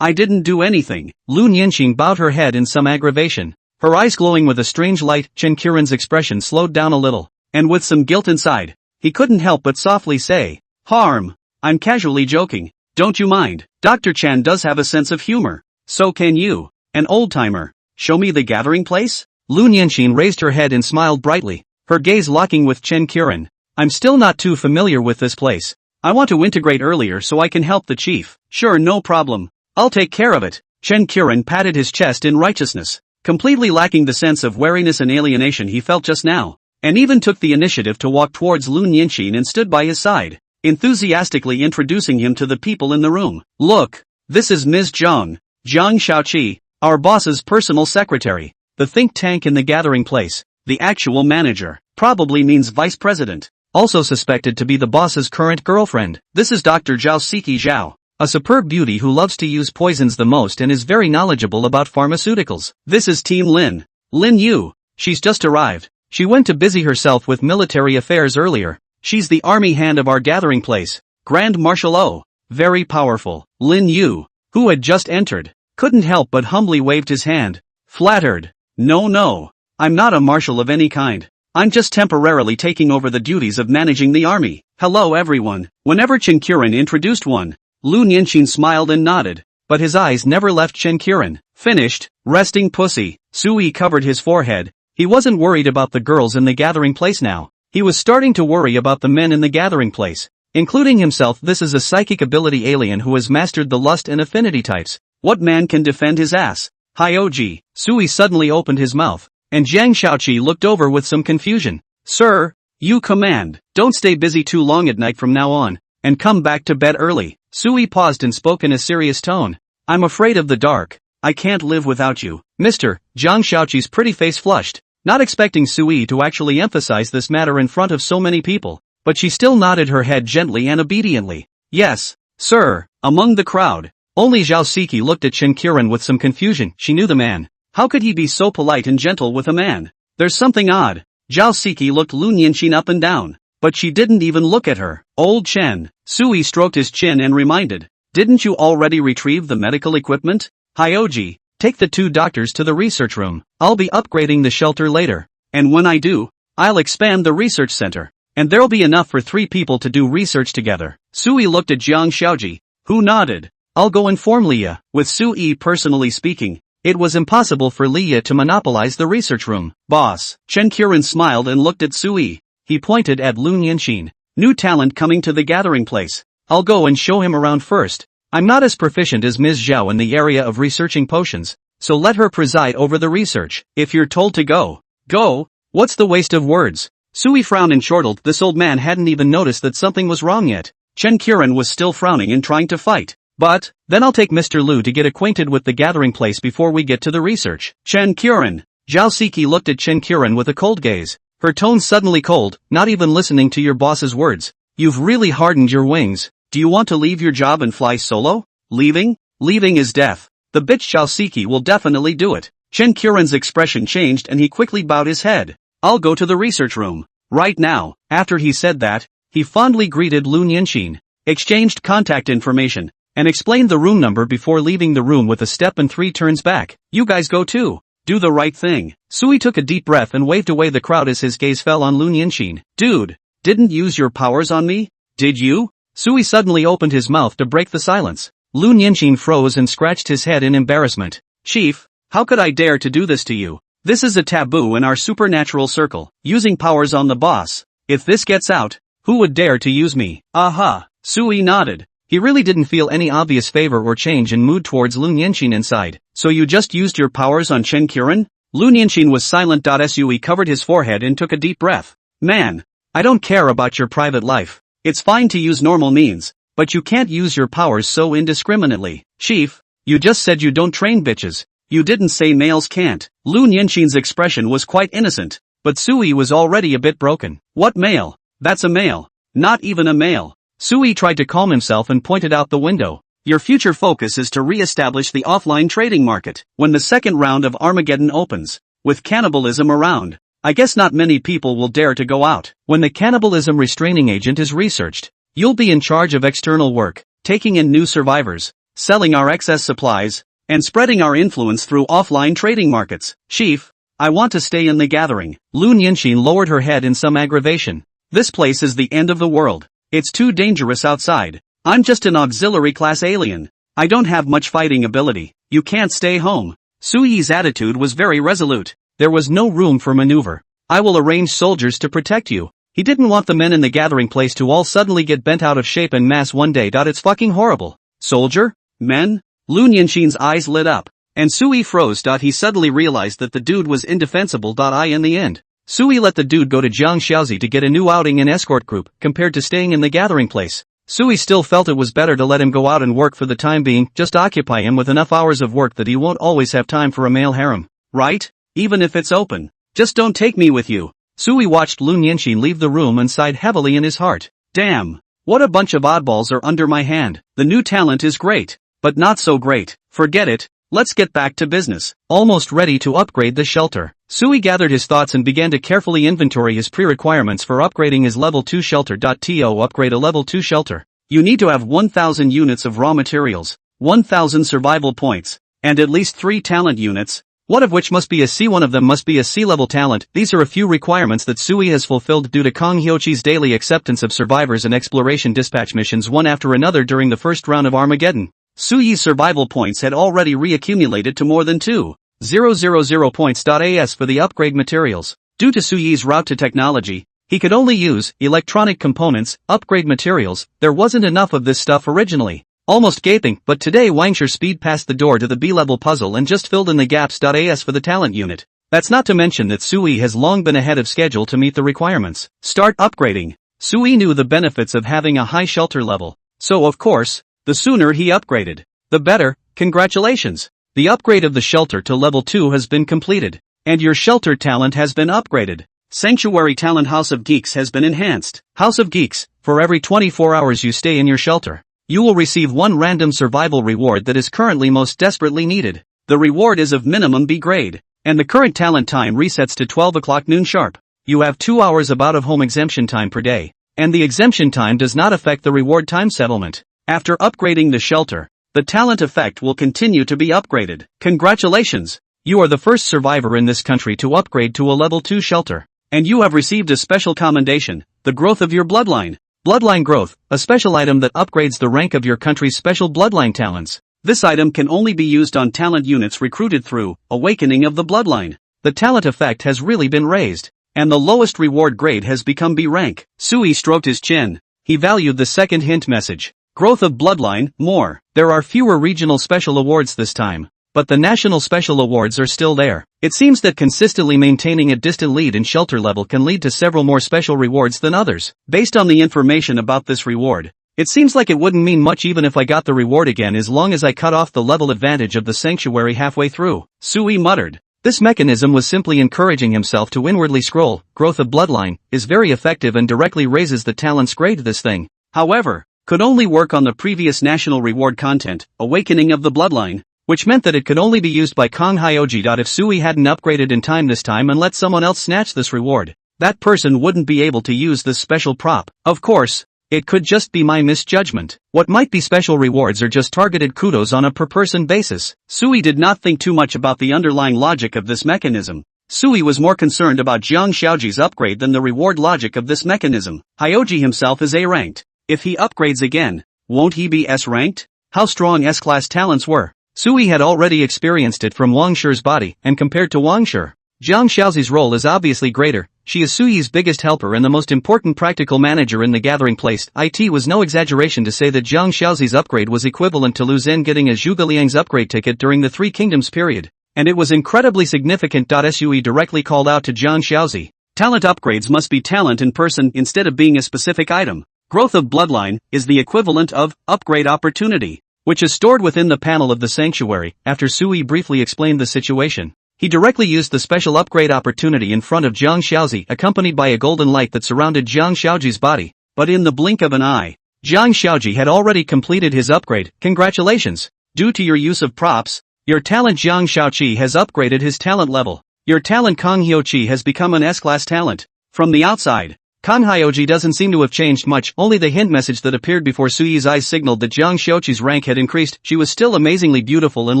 I didn't do anything. Lun Yinxin bowed her head in some aggravation, her eyes glowing with a strange light. Chen Qiren's expression slowed down a little, and with some guilt inside, he couldn't help but softly say, "Harm. I'm casually joking. Don't you mind? Dr. Chan does have a sense of humor. So can you. An old-timer. Show me the gathering place?" Lun Yinxin raised her head and smiled brightly, her gaze locking with Chen Qiren. "I'm still not too familiar with this place. I want to integrate earlier so I can help the chief." "Sure, no problem. I'll take care of it." Chen Qiren patted his chest in righteousness, completely lacking the sense of wariness and alienation he felt just now, and even took the initiative to walk towards Lun Yinxin and stood by his side, enthusiastically introducing him to the people in the room. "Look, this is Ms. Zhang Xiaoqi, our boss's personal secretary." The think tank in the gathering place, the actual manager, probably means vice president, also suspected to be the boss's current girlfriend. "This is Dr. Zhao Siki Zhao, a superb beauty who loves to use poisons the most and is very knowledgeable about pharmaceuticals. This is Team Lin. Lin Yu, she's just arrived. She went to busy herself with military affairs earlier. She's the army hand of our gathering place. Grand Marshal O, very powerful." Lin Yu, who had just entered, couldn't help but humbly waved his hand, flattered. No, I'm not a marshal of any kind. I'm just temporarily taking over the duties of managing the army. Hello everyone." Whenever Chen Qiren introduced one, Lun Yinxin smiled and nodded, but his eyes never left Chen Qiren. "Finished, resting pussy." Sui covered his forehead. He wasn't worried about the girls in the gathering place now. He was starting to worry about the men in the gathering place, including himself. This is a psychic ability alien who has mastered the lust and affinity types. What man can defend his ass? Hyoji. Sui suddenly opened his mouth, and Zhang Xiaoqi looked over with some confusion. "Sir, you command. Don't stay busy too long at night from now on, and come back to bed early." Sui paused and spoke in a serious tone. "I'm afraid of the dark. I can't live without you." Mr. Zhang Xiaoqi's pretty face flushed, not expecting Sui to actually emphasize this matter in front of so many people, but she still nodded her head gently and obediently. "Yes, sir." Among the crowd, only Zhao Siki looked at Chen Qiren with some confusion. She knew the man. How could he be so polite and gentle with a man? There's something odd. Zhao Siki looked Lun Yinxin up and down, but she didn't even look at her. "Old Chen." Sui stroked his chin and reminded, "Didn't you already retrieve the medical equipment? Hyoji, take the two doctors to the research room. I'll be upgrading the shelter later. And when I do, I'll expand the research center, and there'll be enough for 3 people to do research together." Sui looked at Zhang Xiaoji, who nodded. "I'll go inform Leah." With Sui personally speaking, it was impossible for Leah to monopolize the research room. "Boss." Chen Qiren smiled and looked at Sui. He pointed at Lun Yinxin. "New talent coming to the gathering place. I'll go and show him around first. I'm not as proficient as Ms. Zhao in the area of researching potions, so let her preside over the research. If you're told to go, go. What's the waste of words?" Sui frowned and chortled. This old man hadn't even noticed that something was wrong yet. Chen Qiren was still frowning and trying to fight. "But, then I'll take Mr. Lu to get acquainted with the gathering place before we get to the research." "Chen Qiren." Zhao Siki looked at Chen Qiren with a cold gaze, her tone suddenly cold. "Not even listening to your boss's words. You've really hardened your wings. Do you want to leave your job and fly solo? Leaving? Leaving is death. The bitch Zhao Siki will definitely do it." Chen Qiren's expression changed and he quickly bowed his head. "I'll go to the research room right now." After he said that, he fondly greeted Lun Yinxin, exchanged contact information, and explained the room number before leaving the room with a step and 3 turns back. "You guys go too. Do the right thing." Sui took a deep breath and waved away the crowd as his gaze fell on Lun Yinxin. "Dude, didn't use your powers on me? Did you?" Sui suddenly opened his mouth to break the silence. Lun Yinxin froze and scratched his head in embarrassment. "Chief, how could I dare to do this to you? This is a taboo in our supernatural circle, using powers on the boss. If this gets out, who would dare to use me?" "Aha." Sui nodded. He really didn't feel any obvious favor or change in mood towards Lun Yinxin inside. "So you just used your powers on Chen Qiren?" Lun Yinxin was silent. Sui covered his forehead and took a deep breath. "Man, I don't care about your private life. It's fine to use normal means, but you can't use your powers so indiscriminately." "Chief, you just said you don't train bitches. You didn't say males can't." Lun Yinxin's expression was quite innocent, but Sui was already a bit broken. "What male? That's a male. Not even a male." Sui tried to calm himself and pointed out the window. "Your future focus is to re-establish the offline trading market. When the second round of Armageddon opens, with cannibalism around, I guess not many people will dare to go out. When the cannibalism restraining agent is researched, you'll be in charge of external work, taking in new survivors, selling our excess supplies, and spreading our influence through offline trading markets. Chief, I want to stay in the gathering. Lu Nianxin lowered her head in some aggravation. This place is the end of the world. It's too dangerous outside. I'm just an auxiliary class alien. I don't have much fighting ability. You can't stay home. Su Yi's attitude was very resolute. There was no room for maneuver. I will arrange soldiers to protect you. He didn't want the men in the gathering place to all suddenly get bent out of shape en masse one day. It's fucking horrible. Soldier? Men? Lu Nianxin's eyes lit up. And Su Yi froze. He suddenly realized that the dude was indefensible. In the end, Su Yi let the dude go to Jiang Xiaozi to get a new outing in escort group, compared to staying in the gathering place. Su Yi still felt it was better to let him go out and work for the time being, just occupy him with enough hours of work that he won't always have time for a male harem. Right? Even if it's open. Just don't take me with you. Su Yi watched Lu Nianxin leave the room and sighed heavily in his heart. Damn. What a bunch of oddballs are under my hand. The new talent is great. But not so great. Forget it. Let's get back to business. Almost ready to upgrade the shelter. Su Yi gathered his thoughts and began to carefully inventory his pre-requirements for upgrading his level 2 shelter. To upgrade a level 2 shelter, you need to have 1,000 units of raw materials, 1,000 survival points, and at least 3 talent units, one of which must be a C. One of them must be a C-level talent. These are a few requirements that Su Yi has fulfilled due to Kong Hyochi's daily acceptance of survivors and exploration dispatch missions one after another during the first round of Armageddon. Su Yi's survival points had already reaccumulated to more than 2,000 points. As for the upgrade materials, due to Su Yi's route to technology, he could only use electronic components, upgrade materials. There wasn't enough of this stuff originally. Almost gaping, but today Wangsher speed past the door to the B-level puzzle and just filled in the gaps. As for the talent unit, that's not to mention that Su Yi has long been ahead of schedule to meet the requirements. Start upgrading. Su Yi knew the benefits of having a high shelter level, so of course, the sooner he upgraded, the better. Congratulations. The upgrade of the shelter to level 2 has been completed, and your shelter talent has been upgraded. Sanctuary talent House of Geeks has been enhanced. House of Geeks, for every 24 hours you stay in your shelter, you will receive one random survival reward that is currently most desperately needed. The reward is of minimum B grade, and the current talent time resets to 12 o'clock noon sharp. You have 2 hours of out-of-home exemption time per day, and the exemption time does not affect the reward time settlement. After upgrading the shelter, the talent effect will continue to be upgraded. Congratulations! You are the first survivor in this country to upgrade to a level 2 shelter, and you have received a special commendation, the growth of your bloodline. Bloodline growth, a special item that upgrades the rank of your country's special bloodline talents. This item can only be used on talent units recruited through Awakening of the Bloodline. The talent effect has really been raised, and the lowest reward grade has become B rank. Su Yi stroked his chin. He valued the second hint message. Growth of bloodline, more. There are fewer regional special awards this time, but the national special awards are still there. It seems that consistently maintaining a distant lead in shelter level can lead to several more special rewards than others. Based on the information about this reward, it seems like it wouldn't mean much even if I got the reward again as long as I cut off the level advantage of the sanctuary halfway through. Su Yi muttered. This mechanism was simply encouraging himself to inwardly scroll. Growth of bloodline is very effective and directly raises the talent's grade. This thing, however, could only work on the previous national reward content, Awakening of the Bloodline, which meant that it could only be used by Kong Hyoji. If Su Yi hadn't upgraded in time this time and let someone else snatch this reward, that person wouldn't be able to use this special prop. Of course, it could just be my misjudgment. What might be special rewards are just targeted kudos on a per-person basis. Su Yi did not think too much about the underlying logic of this mechanism. Su Yi was more concerned about Jiang Xiaoji's upgrade than the reward logic of this mechanism. Hyoji himself is A-ranked. If he upgrades again, won't he be S-ranked? How strong S-class talents were. Su Yi had already experienced it from Wang Shi's body, and compared to Wang Shi, Jiang Xiaozi's role is obviously greater. She is Su Yi's biggest helper and the most important practical manager in the gathering place. It was no exaggeration to say that Jiang Xiaozi's upgrade was equivalent to Lu Zhen getting a Zhuge Liang's upgrade ticket during the Three Kingdoms period, and it was incredibly significant. Su Yi directly called out to Jiang Xiaozi. Talent upgrades must be talent in person instead of being a specific item. Growth of bloodline is the equivalent of upgrade opportunity, which is stored within the panel of the sanctuary. After Su Yi briefly explained the situation, he directly used the special upgrade opportunity in front of Jiang Xiaozi, accompanied by a golden light that surrounded Jiang Xiaoji's body. But in the blink of an eye, Jiang Xiaoji had already completed his upgrade. Congratulations! Due to your use of props, your talent Jiang Xiaoqi has upgraded his talent level. Your talent Kong Hyochi has become an S-class talent. From the outside, Kang Hyoji doesn't seem to have changed much, only the hint message that appeared before Sui's eyes signaled that Jiang Xiaoqi's rank had increased. She was still amazingly beautiful and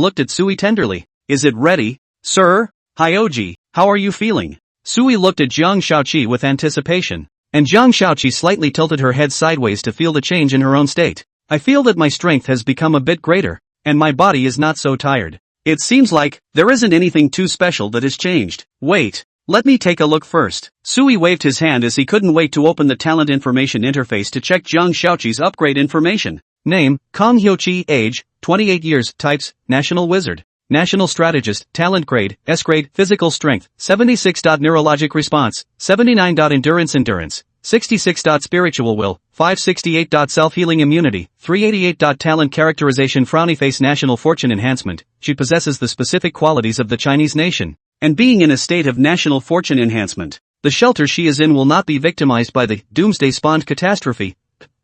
looked at Sui tenderly. Is it ready, sir? Hyoji, how are you feeling? Sui looked at Jiang Xiaoqi with anticipation. And Jiang Xiaoqi slightly tilted her head sideways to feel the change in her own state. I feel that my strength has become a bit greater, and my body is not so tired. It seems like there isn't anything too special that has changed. Wait. Let me take a look first. Sui waved his hand as he couldn't wait to open the talent information interface to check Jiang Xiaoqi's upgrade information. Name, Kang Hyoji. Age, 28 years. Types, National Wizard. National Strategist. Talent grade, S grade. Physical strength, 76. Neurologic response, 79. Endurance, 66. Spiritual will, 568. Self-healing immunity, 388. Talent characterization frowny face national fortune enhancement. She possesses the specific qualities of the Chinese nation. And being in a state of national fortune enhancement, the shelter she is in will not be victimized by the doomsday-spawned catastrophe.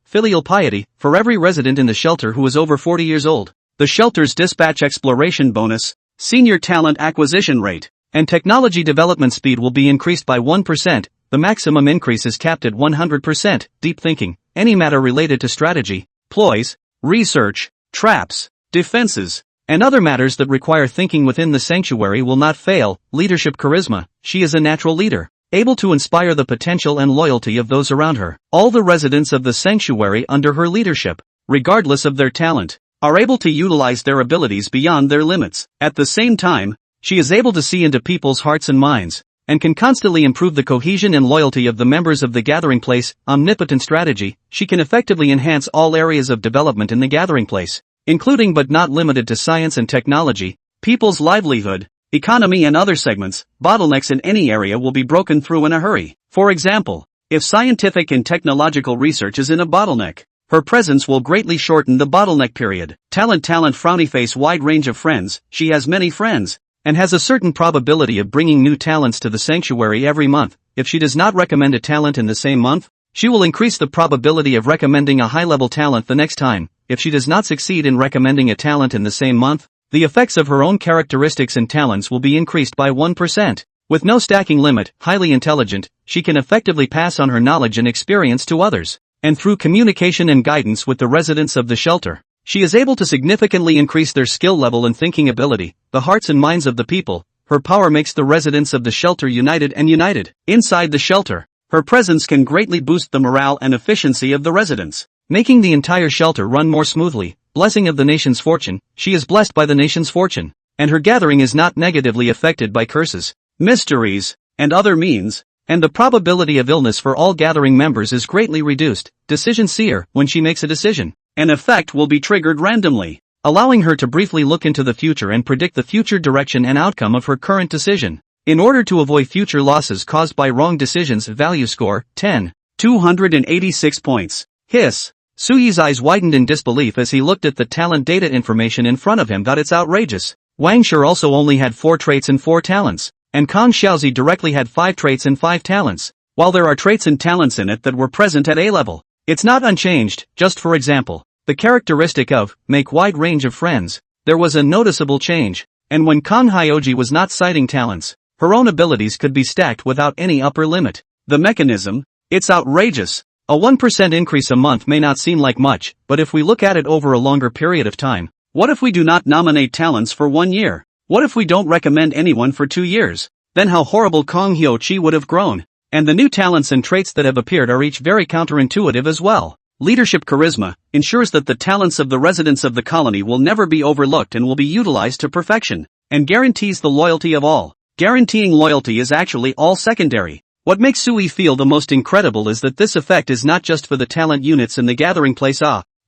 Filial piety, for every resident in the shelter who is over 40 years old. The shelter's dispatch exploration bonus, senior talent acquisition rate, and technology development speed will be increased by 1%. The maximum increase is capped at 100%. Deep thinking, any matter related to strategy, ploys, research, traps, defenses, and other matters that require thinking within the sanctuary will not fail. Leadership charisma, she is a natural leader, able to inspire the potential and loyalty of those around her. All the residents of the sanctuary under her leadership, regardless of their talent, are able to utilize their abilities beyond their limits. At the same time, she is able to see into people's hearts and minds, and can constantly improve the cohesion and loyalty of the members of the gathering place. Omnipotent strategy, she can effectively enhance all areas of development in the gathering place, including but not limited to science and technology, people's livelihood, economy and other segments. Bottlenecks in any area will be broken through in a hurry. For example, if scientific and technological research is in a bottleneck, her presence will greatly shorten the bottleneck period. Talent frowny face wide range of friends, she has many friends, and has a certain probability of bringing new talents to the sanctuary every month. If she does not recommend a talent in the same month, she will increase the probability of recommending a high-level talent the next time. If she does not succeed in recommending a talent in the same month, the effects of her own characteristics and talents will be increased by 1%. With no stacking limit, highly intelligent, she can effectively pass on her knowledge and experience to others. And through communication and guidance with the residents of the shelter, she is able to significantly increase their skill level and thinking ability, the hearts and minds of the people. Her power makes the residents of the shelter united. Inside the shelter, her presence can greatly boost the morale and efficiency of the residents, making the entire shelter run more smoothly. Blessing of the nation's fortune, she is blessed by the nation's fortune, and her gathering is not negatively affected by curses, mysteries, and other means, and the probability of illness for all gathering members is greatly reduced. Decision seer, when she makes a decision, an effect will be triggered randomly, allowing her to briefly look into the future and predict the future direction and outcome of her current decision. In order to avoid future losses caused by wrong decisions. Value score, 10. 286 points. Hiss. Sui's eyes widened in disbelief as he looked at the talent data information in front of him. It's outrageous. Wang Shi also only had 4 traits and 4 talents, and Kang Xiaozi directly had 5 traits and 5 talents, while there are traits and talents in it that were present at A level. It's not unchanged. Just for example, the characteristic of make wide range of friends, there was a noticeable change, and when Kang Hyoji was not citing talents, her own abilities could be stacked without any upper limit. The mechanism, it's outrageous. A 1% increase a month may not seem like much, but if we look at it over a longer period of time, what if we do not nominate talents for 1 year? What if we don't recommend anyone for 2 years? Then how horrible Kang Hyoji would have grown. And the new talents and traits that have appeared are each very counterintuitive as well. Leadership charisma ensures that the talents of the residents of the colony will never be overlooked and will be utilized to perfection, and guarantees the loyalty of all. Guaranteeing loyalty is actually all secondary. What makes Sui feel the most incredible is that this effect is not just for the talent units in the gathering place.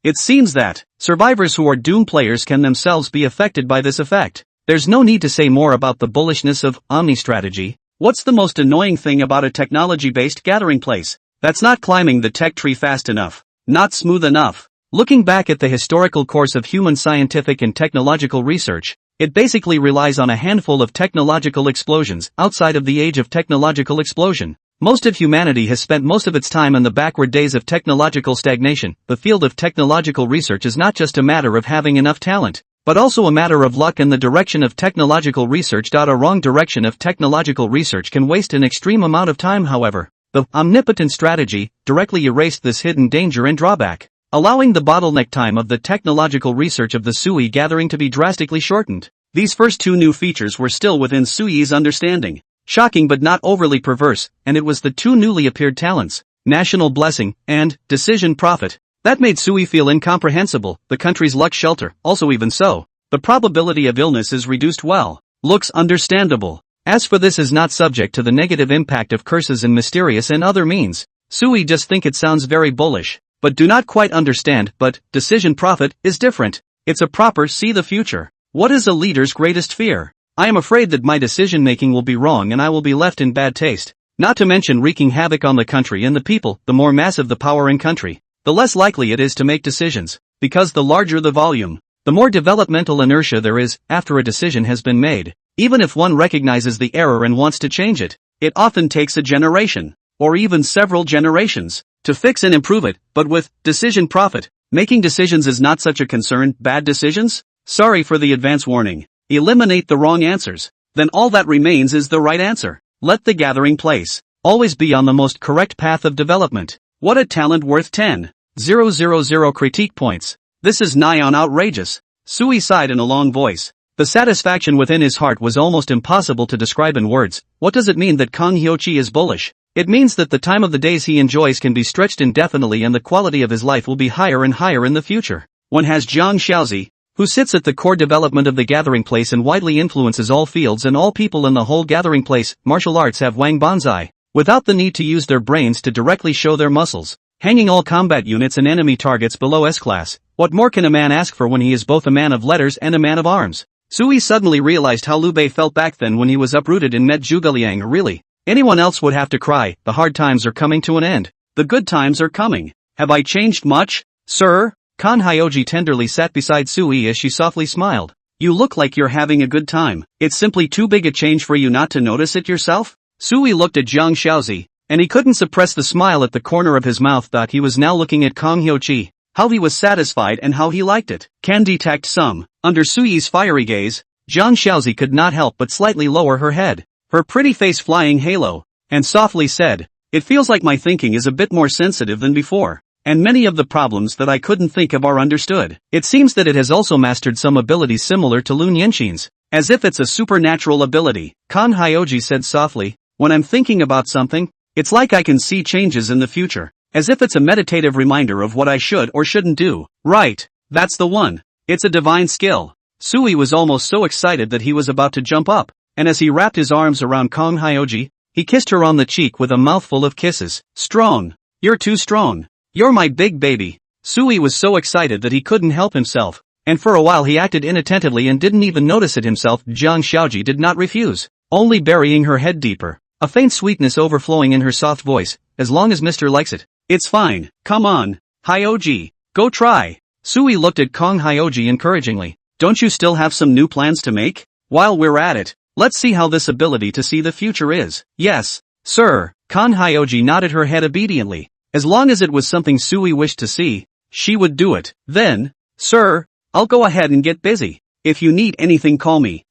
It seems that survivors who are Doom players can themselves be affected by this effect. There's no need to say more about the bullishness of Omni strategy. What's the most annoying thing about a technology-based gathering place? That's not climbing the tech tree fast enough, not smooth enough. Looking back at the historical course of human scientific and technological research, it basically relies on a handful of technological explosions. Outside of the age of technological explosion, most of humanity has spent most of its time in the backward days of technological stagnation. The field of technological research is not just a matter of having enough talent, but also a matter of luck and the direction of technological research. A wrong direction of technological research can waste an extreme amount of time. However, The omnipotent strategy directly erased this hidden danger and drawback, allowing the bottleneck time of the technological research of the Sui gathering to be drastically shortened. These first two new features were still within Sui's understanding, shocking but not overly perverse, and it was the two newly appeared talents, National Blessing and Decision Profit, that made Sui feel incomprehensible. The country's luck shelter, also even so, the probability of illness is reduced well, looks understandable. As for this is not subject to the negative impact of curses and mysterious and other means. Sui just think it sounds very bullish, but do not quite understand. But Decision Profit is different. It's a proper see the future. What is a leader's greatest fear? I am afraid that my decision making will be wrong and I will be left in bad taste. Not to mention wreaking havoc on the country and the people. The more massive the power and country, the less likely it is to make decisions, because the larger the volume, the more developmental inertia there is after a decision has been made. Even if one recognizes the error and wants to change it, it often takes a generation, or even several generations, to fix and improve it. But with Decision Profit, making decisions is not such a concern. Bad decisions? Sorry for the advance warning. Eliminate the wrong answers. Then all that remains is the right answer. Let the gathering place always be on the most correct path of development. What a talent worth 10,000 critique points. This is nigh on outrageous. Sui sighed in a long voice. The satisfaction within his heart was almost impossible to describe in words. What does it mean that Kang Hyochi is bullish? It means that the time of the days he enjoys can be stretched indefinitely and the quality of his life will be higher and higher in the future. One has Jiang Xiaozi, who sits at the core development of the gathering place and widely influences all fields and all people in the whole gathering place. Martial arts have Wang Banzai, without the need to use their brains to directly show their muscles, hanging all combat units and enemy targets below S-class. What more can a man ask for when he is both a man of letters and a man of arms? Sui suddenly realized how Liu Bei felt back then when he was uprooted and met Zhuge Liang. Really, anyone else would have to cry. The hard times are coming to an end. The good times are coming. Have I changed much, sir? Kan Hyoji tenderly sat beside Sui as she softly smiled. You look like you're having a good time. It's simply too big a change for you not to notice it yourself? Sui looked at Jiang Xiaozi, and he couldn't suppress the smile at the corner of his mouth. Thought he was now looking at Kang Hyochi. How he was satisfied and how he liked it. Can detect some. Under Sui's fiery gaze, Jiang Xiaozi could not help but slightly lower her head, her pretty face flying halo, and softly said, it feels like my thinking is a bit more sensitive than before, and many of the problems that I couldn't think of are understood. It seems that it has also mastered some abilities similar to Lun Yinxin's, as if it's a supernatural ability. Kan Hyoji said softly, when I'm thinking about something, it's like I can see changes in the future. As if it's a meditative reminder of what I should or shouldn't do. Right, that's the one. It's a divine skill. Sui was almost so excited that he was about to jump up, and as he wrapped his arms around Kang Hyoji, he kissed her on the cheek with a mouthful of kisses. Strong. You're too strong. You're my big baby. Sui was so excited that he couldn't help himself, and for a while he acted inattentively and didn't even notice it himself. Jiang Xiaoji did not refuse, only burying her head deeper, a faint sweetness overflowing in her soft voice. As long as Mr. likes it. It's fine. Come on, Hyoji. Go try. Sui looked at Kang Hyoji encouragingly. Don't you still have some new plans to make? While we're at it, let's see how this ability to see the future is. Yes, sir. Kan Hyoji nodded her head obediently. As long as it was something Sui wished to see, she would do it. Then, sir, I'll go ahead and get busy. If you need anything, call me.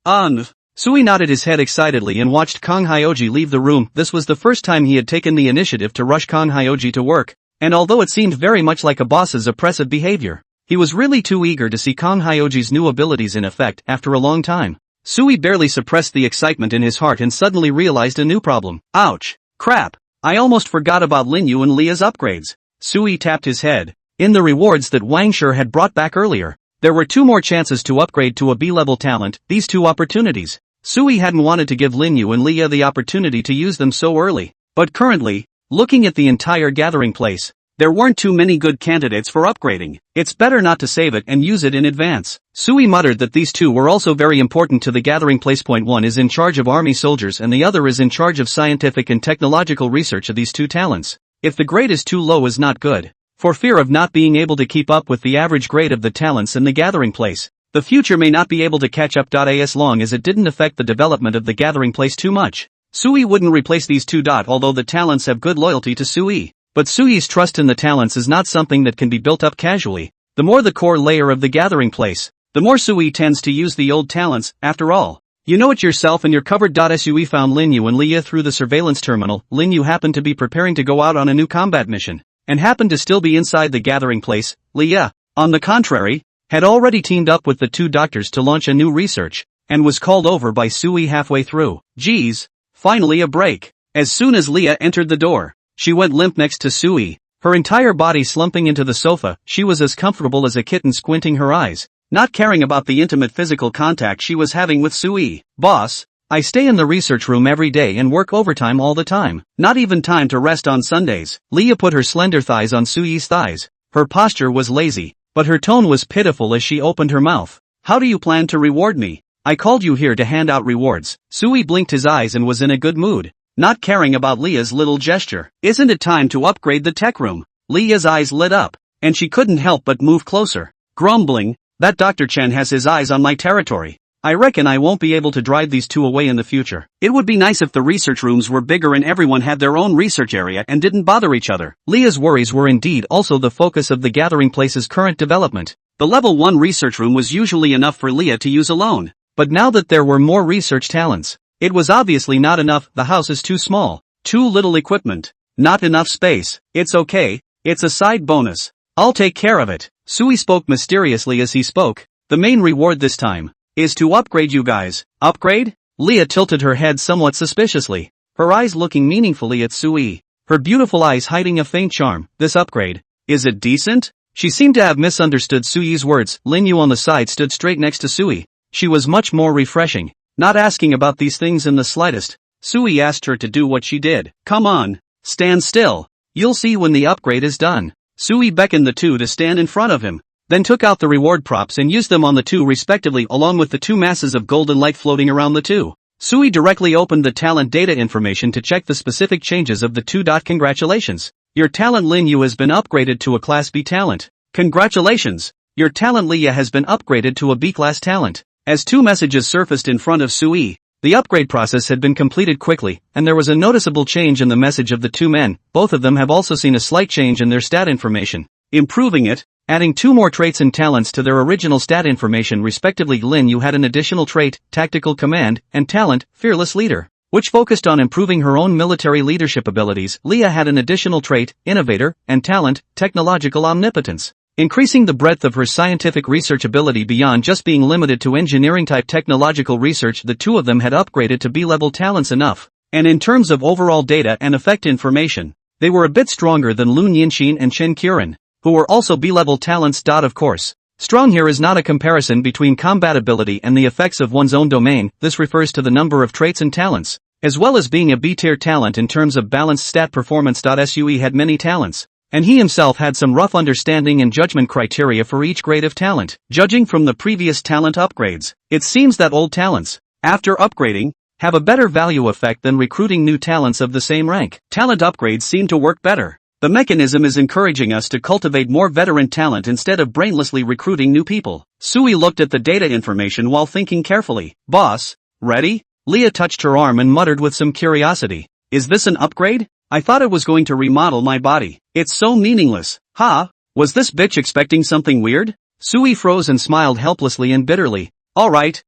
Sui nodded his head excitedly and watched Kang Hyoji leave the room. This was the first time he had taken the initiative to rush Kang Hyoji to work, and although it seemed very much like a boss's oppressive behavior, he was really too eager to see Kang Hyoji's new abilities in effect. After a long time, Sui barely suppressed the excitement in his heart and suddenly realized a new problem. Ouch! Crap! I almost forgot about Linyu and Leah's upgrades. Sui tapped his head. In the rewards that Wang Shi had brought back earlier, there were 2 more chances to upgrade to a B-level talent. These 2 opportunities. Sui hadn't wanted to give Linyu and Leah the opportunity to use them so early, but currently, looking at the entire gathering place, there weren't too many good candidates for upgrading. It's better not to save it and use it in advance. Sui muttered that these 2 were also very important to the gathering place. Point 1 is in charge of army soldiers and the other is in charge of scientific and technological research of these 2 talents. If the grade is too low is not good, for fear of not being able to keep up with the average grade of the talents in the gathering place. The future may not be able to catch up. As long as it didn't affect the development of the gathering place too much. Sui wouldn't replace these 2. Although the talents have good loyalty to Sui, but Sui's trust in the talents is not something that can be built up casually. The more the core layer of the gathering place, the more Sui tends to use the old talents. After all, You know it yourself and you're covered. Sui found Linyu and Leah through the surveillance terminal. Linyu happened to be preparing to go out on a new combat mission, and happened to still be inside the gathering place. Leah, on the contrary, had already teamed up with the two doctors to launch a new research, and was called over by Sui halfway through. Geez, finally a break. As soon as Leah entered the door, she went limp next to Sui, her entire body slumping into the sofa. She was as comfortable as a kitten, squinting her eyes, not caring about the intimate physical contact she was having with Sui. Boss, I stay in the research room every day and work overtime all the time. Not even time to rest on Sundays. Leah put her slender thighs on Sui's thighs. Her posture was lazy, but her tone was pitiful as she opened her mouth. How do you plan to reward me? I called you here to hand out rewards. Sui blinked his eyes and was in a good mood, not caring about Leah's little gesture. Isn't it time to upgrade the tech room? Leah's eyes lit up, and she couldn't help but move closer, grumbling, that Dr. Chen has his eyes on my territory. I reckon I won't be able to drive these two away in the future. It would be nice if the research rooms were bigger and everyone had their own research area and didn't bother each other. Leah's worries were indeed also the focus of the gathering place's current development. The level 1 research room was usually enough for Leah to use alone, but now that there were more research talents, it was obviously not enough. The house is too small, too little equipment, not enough space. It's okay, it's a side bonus. I'll take care of it. Sui spoke mysteriously as he spoke. The main reward this time is to upgrade you guys. Upgrade? Leah tilted her head somewhat suspiciously, her eyes looking meaningfully at Sui, her beautiful eyes hiding a faint charm. This upgrade, is it decent? She seemed to have misunderstood Sui's words. Linyu on the side stood straight next to Sui. She was much more refreshing, not asking about these things in the slightest. Sui asked her to do what she did. Come on, stand still. You'll see when the upgrade is done. Sui beckoned the two to stand in front of him, then took out the reward props and used them on the two respectively, along with the two masses of golden light floating around the two. Sui directly opened the talent data information to check the specific changes of the two. Congratulations. Your talent Linyu has been upgraded to a Class B talent. Congratulations. Your talent Leah has been upgraded to a B class talent. As two messages surfaced in front of Sui, the upgrade process had been completed quickly, and there was a noticeable change in the message of the two men. Both of them have also seen a slight change in their stat information, improving it, adding two more traits and talents to their original stat information respectively. Linyu had an additional trait, Tactical Command, and talent, Fearless Leader, which focused on improving her own military leadership abilities. Leah had an additional trait, Innovator, and talent, Technological Omnipotence, increasing the breadth of her scientific research ability beyond just being limited to engineering-type technological research. The two of them had upgraded to B-level talents enough, and in terms of overall data and effect information, they were a bit stronger than Lun Yinxin and Chen Qiren, who were also B-level talents. Of course, strong here is not a comparison between combat ability and the effects of one's own domain. This refers to the number of traits and talents, as well as being a B-tier talent in terms of balanced stat performance. Sui had many talents, and he himself had some rough understanding and judgment criteria for each grade of talent. Judging from the previous talent upgrades, it seems that old talents, after upgrading, have a better value effect than recruiting new talents of the same rank. Talent upgrades seem to work better. The mechanism is encouraging us to cultivate more veteran talent instead of brainlessly recruiting new people. Sui looked at the data information while thinking carefully. Boss, ready? Leah touched her arm and muttered with some curiosity. Is this an upgrade? I thought it was going to remodel my body. It's so meaningless. Ha? Was this bitch expecting something weird? Sui froze and smiled helplessly and bitterly. Alright,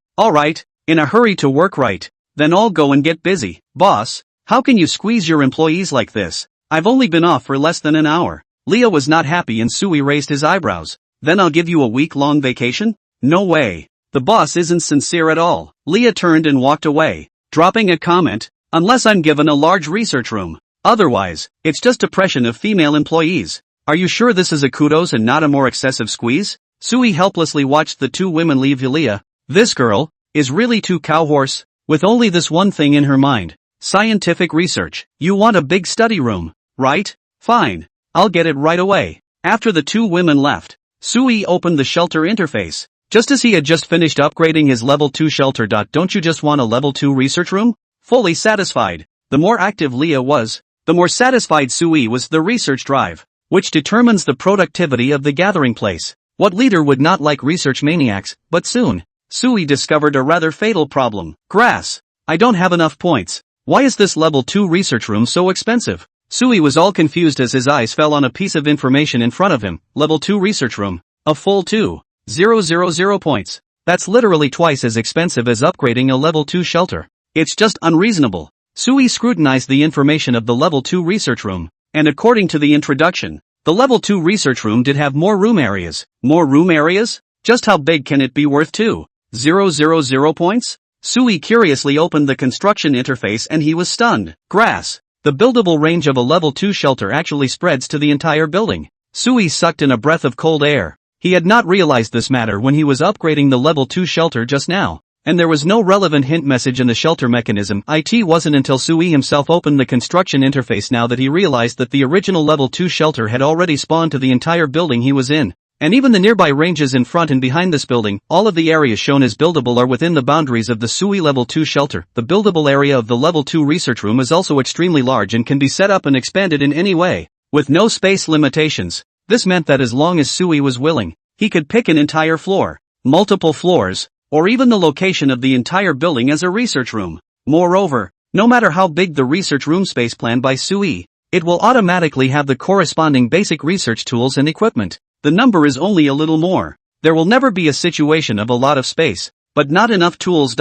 in a hurry to work right. Then I'll go and get busy. Boss, how can you squeeze your employees like this? I've only been off for less than an hour. Leah was not happy and Sui raised his eyebrows. Then I'll give you a week-long vacation? No way. The boss isn't sincere at all. Leah turned and walked away, dropping a comment, unless I'm given a large research room. Otherwise, it's just oppression of female employees. Are you sure this is a kudos and not a more excessive squeeze? Sui helplessly watched the two women leave. Leah, this girl, is really too cowhorse, with only this one thing in her mind. Scientific research. You want a big study room, right? Fine. I'll get it right away. After the two women left, Sui opened the shelter interface, just as he had just finished upgrading his level 2 shelter. Don't you just want a level 2 research room? Fully satisfied. The more active Leah was, the more satisfied Sui was. The research drive, which determines the productivity of the gathering place. What leader would not like research maniacs? But soon, Sui discovered a rather fatal problem. Grass. I don't have enough points. Why is this level 2 research room so expensive? Sui was all confused as his eyes fell on a piece of information in front of him. Level 2 research room. A full 2,000 points. That's literally twice as expensive as upgrading a level 2 shelter. It's just unreasonable. Sui scrutinized the information of the level 2 research room, and according to the introduction, the level 2 research room did have more room areas. More room areas? Just how big can it be worth 2,000 points? Sui curiously opened the construction interface and he was stunned. Grass. The buildable range of a level 2 shelter actually spreads to the entire building. Sui sucked in a breath of cold air. He had not realized this matter when he was upgrading the level 2 shelter just now, and there was no relevant hint message in the shelter mechanism. It wasn't until Sui himself opened the construction interface now that he realized that the original level 2 shelter had already spawned to the entire building he was in. And even the nearby ranges in front and behind this building, all of the areas shown as buildable are within the boundaries of the Sui level 2 shelter. The buildable area of the level 2 research room is also extremely large and can be set up and expanded in any way, with no space limitations. This meant that as long as Sui was willing, he could pick an entire floor, multiple floors, or even the location of the entire building as a research room. Moreover, no matter how big the research room space planned by Sui, it will automatically have the corresponding basic research tools and equipment. The number is only a little more. There will never be a situation of a lot of space, but not enough tools.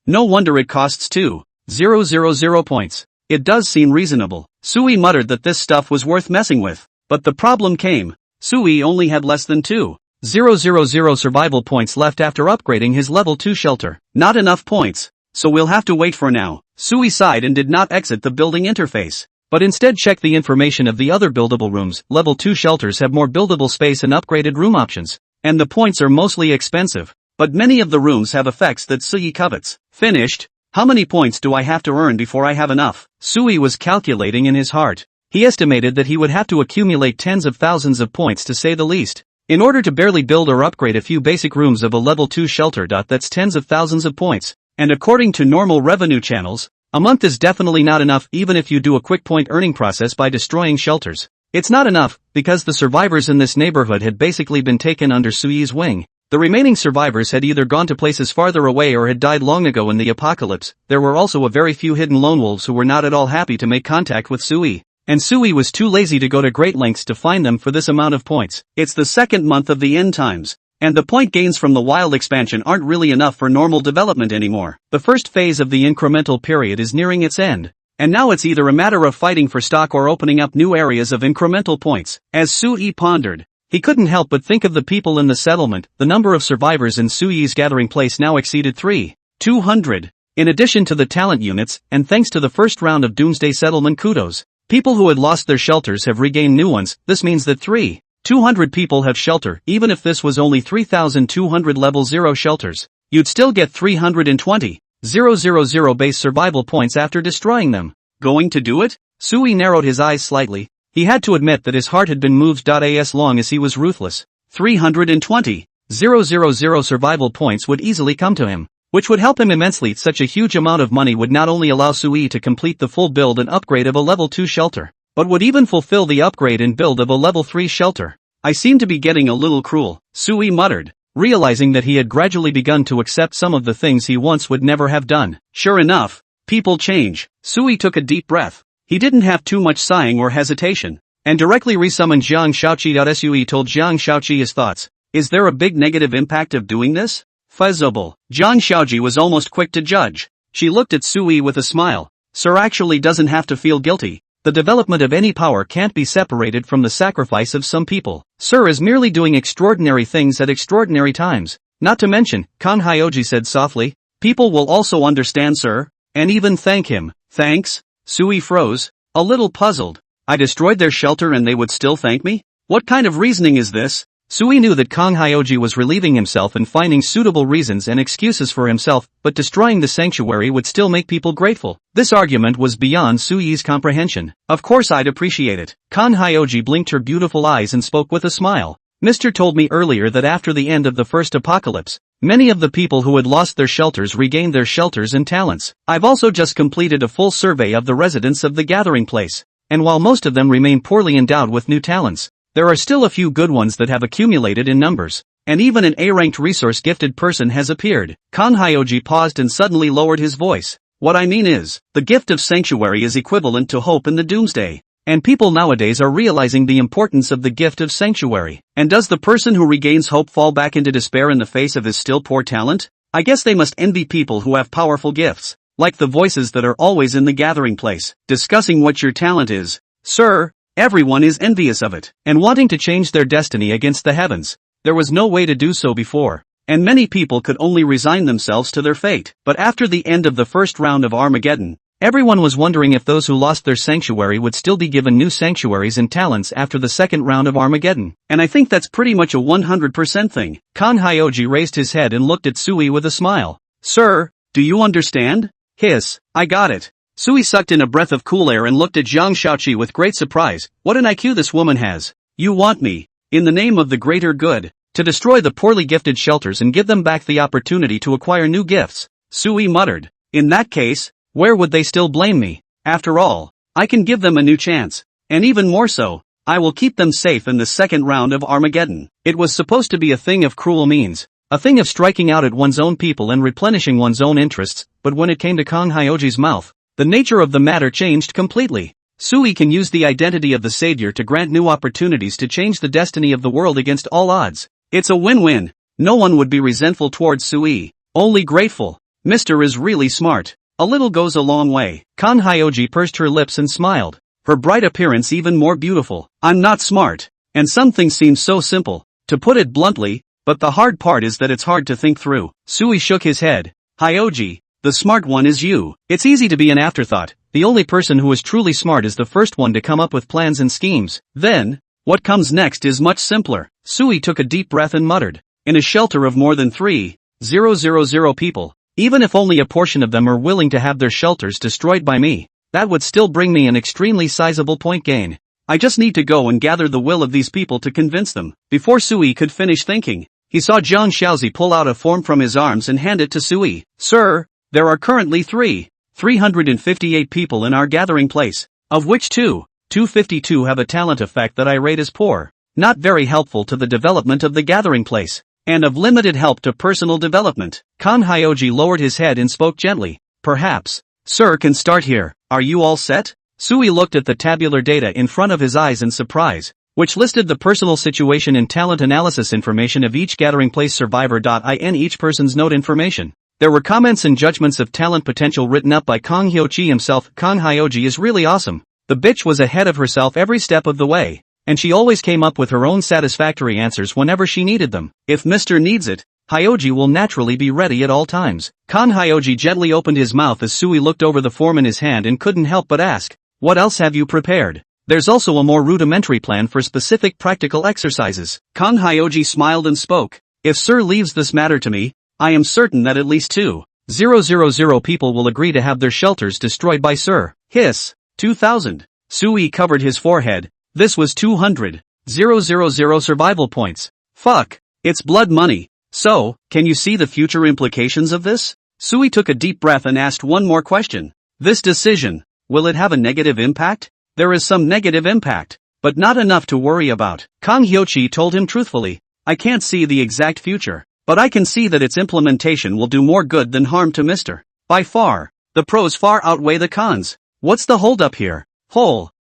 No wonder it costs 2,000 points. It does seem reasonable. Sui muttered that this stuff was worth messing with. But the problem came. Sui only had less than 2,000 survival points left after upgrading his level 2 shelter. Not enough points. So we'll have to wait for now. Sui sighed and did not exit the building interface, but instead checked the information of the other buildable rooms. Level 2 shelters have more buildable space and upgraded room options, and the points are mostly expensive, but many of the rooms have effects that Sui covets. Finished. How many points do I have to earn before I have enough? Sui was calculating in his heart. He estimated that he would have to accumulate tens of thousands of points to say the least, in order to barely build or upgrade a few basic rooms of a level 2 shelter. That's tens of thousands of points, and according to normal revenue channels, a month is definitely not enough even if you do a quick point earning process by destroying shelters. It's not enough, because the survivors in this neighborhood had basically been taken under Sui's wing. The remaining survivors had either gone to places farther away or had died long ago in the apocalypse. There were also a very few hidden lone wolves who were not at all happy to make contact with Sui, and Sui was too lazy to go to great lengths to find them for this amount of points. It's the second month of the end times, and the point gains from the wild expansion aren't really enough for normal development anymore. The first phase of the incremental period is nearing its end, and now it's either a matter of fighting for stock or opening up new areas of incremental points. As Sui pondered, he couldn't help but think of the people in the settlement. The number of survivors in Sui's gathering place now exceeded 3,200. In addition to the talent units, and thanks to the first round of Doomsday Settlement kudos, people who had lost their shelters have regained new ones. This means that 3,200 people have shelter. Even if this was only 3,200 level 0 shelters, you'd still get 320,000 base survival points after destroying them. Going to do it? Sui narrowed his eyes slightly. He had to admit that his heart had been moved. As long as he was ruthless, 320,000 survival points would easily come to him, which would help him immensely. Such a huge amount of money would not only allow Sui to complete the full build and upgrade of a level 2 shelter, but would even fulfill the upgrade and build of a level 3 shelter. I seem to be getting a little cruel, Sui muttered, realizing that he had gradually begun to accept some of the things he once would never have done. Sure enough, people change. Sui took a deep breath. He didn't have too much sighing or hesitation, and directly resummoned Jiang Shaoqi. Sui told Jiang Shaoqi his thoughts. Is there a big negative impact of doing this? Feasible. Jiang Shaoqi was almost quick to judge. She looked at Sui with a smile. Sir actually doesn't have to feel guilty. The development of any power can't be separated from the sacrifice of some people. Sir is merely doing extraordinary things at extraordinary times. Not to mention, Kang Hyoji said softly, people will also understand sir, and even thank him. Thanks? Sui froze, a little puzzled. I destroyed their shelter and they would still thank me? What kind of reasoning is this? Sui knew that Kang Hyoji was relieving himself and finding suitable reasons and excuses for himself, but destroying the sanctuary would still make people grateful. This argument was beyond Sui's comprehension. Of course I'd appreciate it. Kang Hyoji blinked her beautiful eyes and spoke with a smile. Mr. told me earlier that after the end of the first apocalypse, many of the people who had lost their shelters regained their shelters and talents. I've also just completed a full survey of the residents of the gathering place, and while most of them remain poorly endowed with new talents, there are still a few good ones that have accumulated in numbers, and even an A-ranked resource-gifted person has appeared. Kang Hyoji paused and suddenly lowered his voice. What I mean is, the gift of sanctuary is equivalent to hope in the doomsday, And people nowadays are realizing the importance of the gift of sanctuary. And does the person who regains hope fall back into despair in the face of his still poor talent? I guess they must envy people who have powerful gifts, like the voices that are always in the gathering place, discussing what your talent is. Sir, everyone is envious of it, and wanting to change their destiny against the heavens. There was no way to do so before, and many people could only resign themselves to their fate. But after the end of the first round of Armageddon, everyone was wondering if those who lost their sanctuary would still be given new sanctuaries and talents after the second round of Armageddon. And I think that's pretty much a 100% thing. Kan Hyoji raised his head and looked at Sui with a smile. Sir, do you understand? Hiss, I got it. Sui sucked in a breath of cool air and looked at Zhang Shaoqi with great surprise. What an IQ this woman has. You want me, in the name of the greater good, to destroy the poorly gifted shelters and give them back the opportunity to acquire new gifts? Sui muttered. In that case, where would they still blame me? After all, I can give them a new chance. And even more so, I will keep them safe in the second round of Armageddon. It was supposed to be a thing of cruel means, a thing of striking out at one's own people and replenishing one's own interests, but when it came to Kang Hyoji's mouth, the nature of the matter changed completely. Sui can use the identity of the savior to grant new opportunities to change the destiny of the world against all odds. It's a win-win. No one would be resentful towards Sui, only grateful. Mr. is really smart. A little goes a long way. Kan Hyoji pursed her lips and smiled, her bright appearance even more beautiful. I'm not smart, and some things seem so simple, to put it bluntly, but the hard part is that it's hard to think through. Sui shook his head. Hyoji, the smart one is you. It's easy to be an afterthought. The only person who is truly smart is the first one to come up with plans and schemes. Then, what comes next is much simpler. Sui took a deep breath and muttered, in a shelter of more than 3,000 people, even if only a portion of them are willing to have their shelters destroyed by me, that would still bring me an extremely sizable point gain. I just need to go and gather the will of these people to convince them. Before Sui could finish thinking, he saw Zhang Shaozi pull out a form from his arms and hand it to Sui. Sir, there are currently 358 people in our gathering place, of which 252 have a talent effect that I rate as poor, not very helpful to the development of the gathering place, and of limited help to personal development. Kan Hyoji lowered his head and spoke gently. Perhaps, sir can start here. Are you all set? Sui looked at the tabular data in front of his eyes in surprise, which listed the personal situation and talent analysis information of each gathering place survivor. In each person's note information, there were comments and judgments of talent potential written up by Kang Hyoji himself. Kang Hyoji is really awesome. The bitch was ahead of herself every step of the way, and she always came up with her own satisfactory answers whenever she needed them. If Mr. needs it, Hyoji will naturally be ready at all times. Kan Hyoji gently opened his mouth as Sui looked over the form in his hand and couldn't help but ask, what else have you prepared? There's also a more rudimentary plan for specific practical exercises. Kan Hyoji smiled and spoke. If Sir leaves this matter to me, I am certain that at least 2,000 people will agree to have their shelters destroyed by Sir. Hiss. 2,000. Sui covered his forehead. This was 200,000 survival points. Fuck. It's blood money. So, can you see the future implications of this? Sui took a deep breath and asked one more question. This decision, will it have a negative impact? There is some negative impact, but not enough to worry about. Kang Hyoji told him truthfully. I can't see the exact future, but I can see that its implementation will do more good than harm to Mr. By far, the pros far outweigh the cons. What's the holdup here?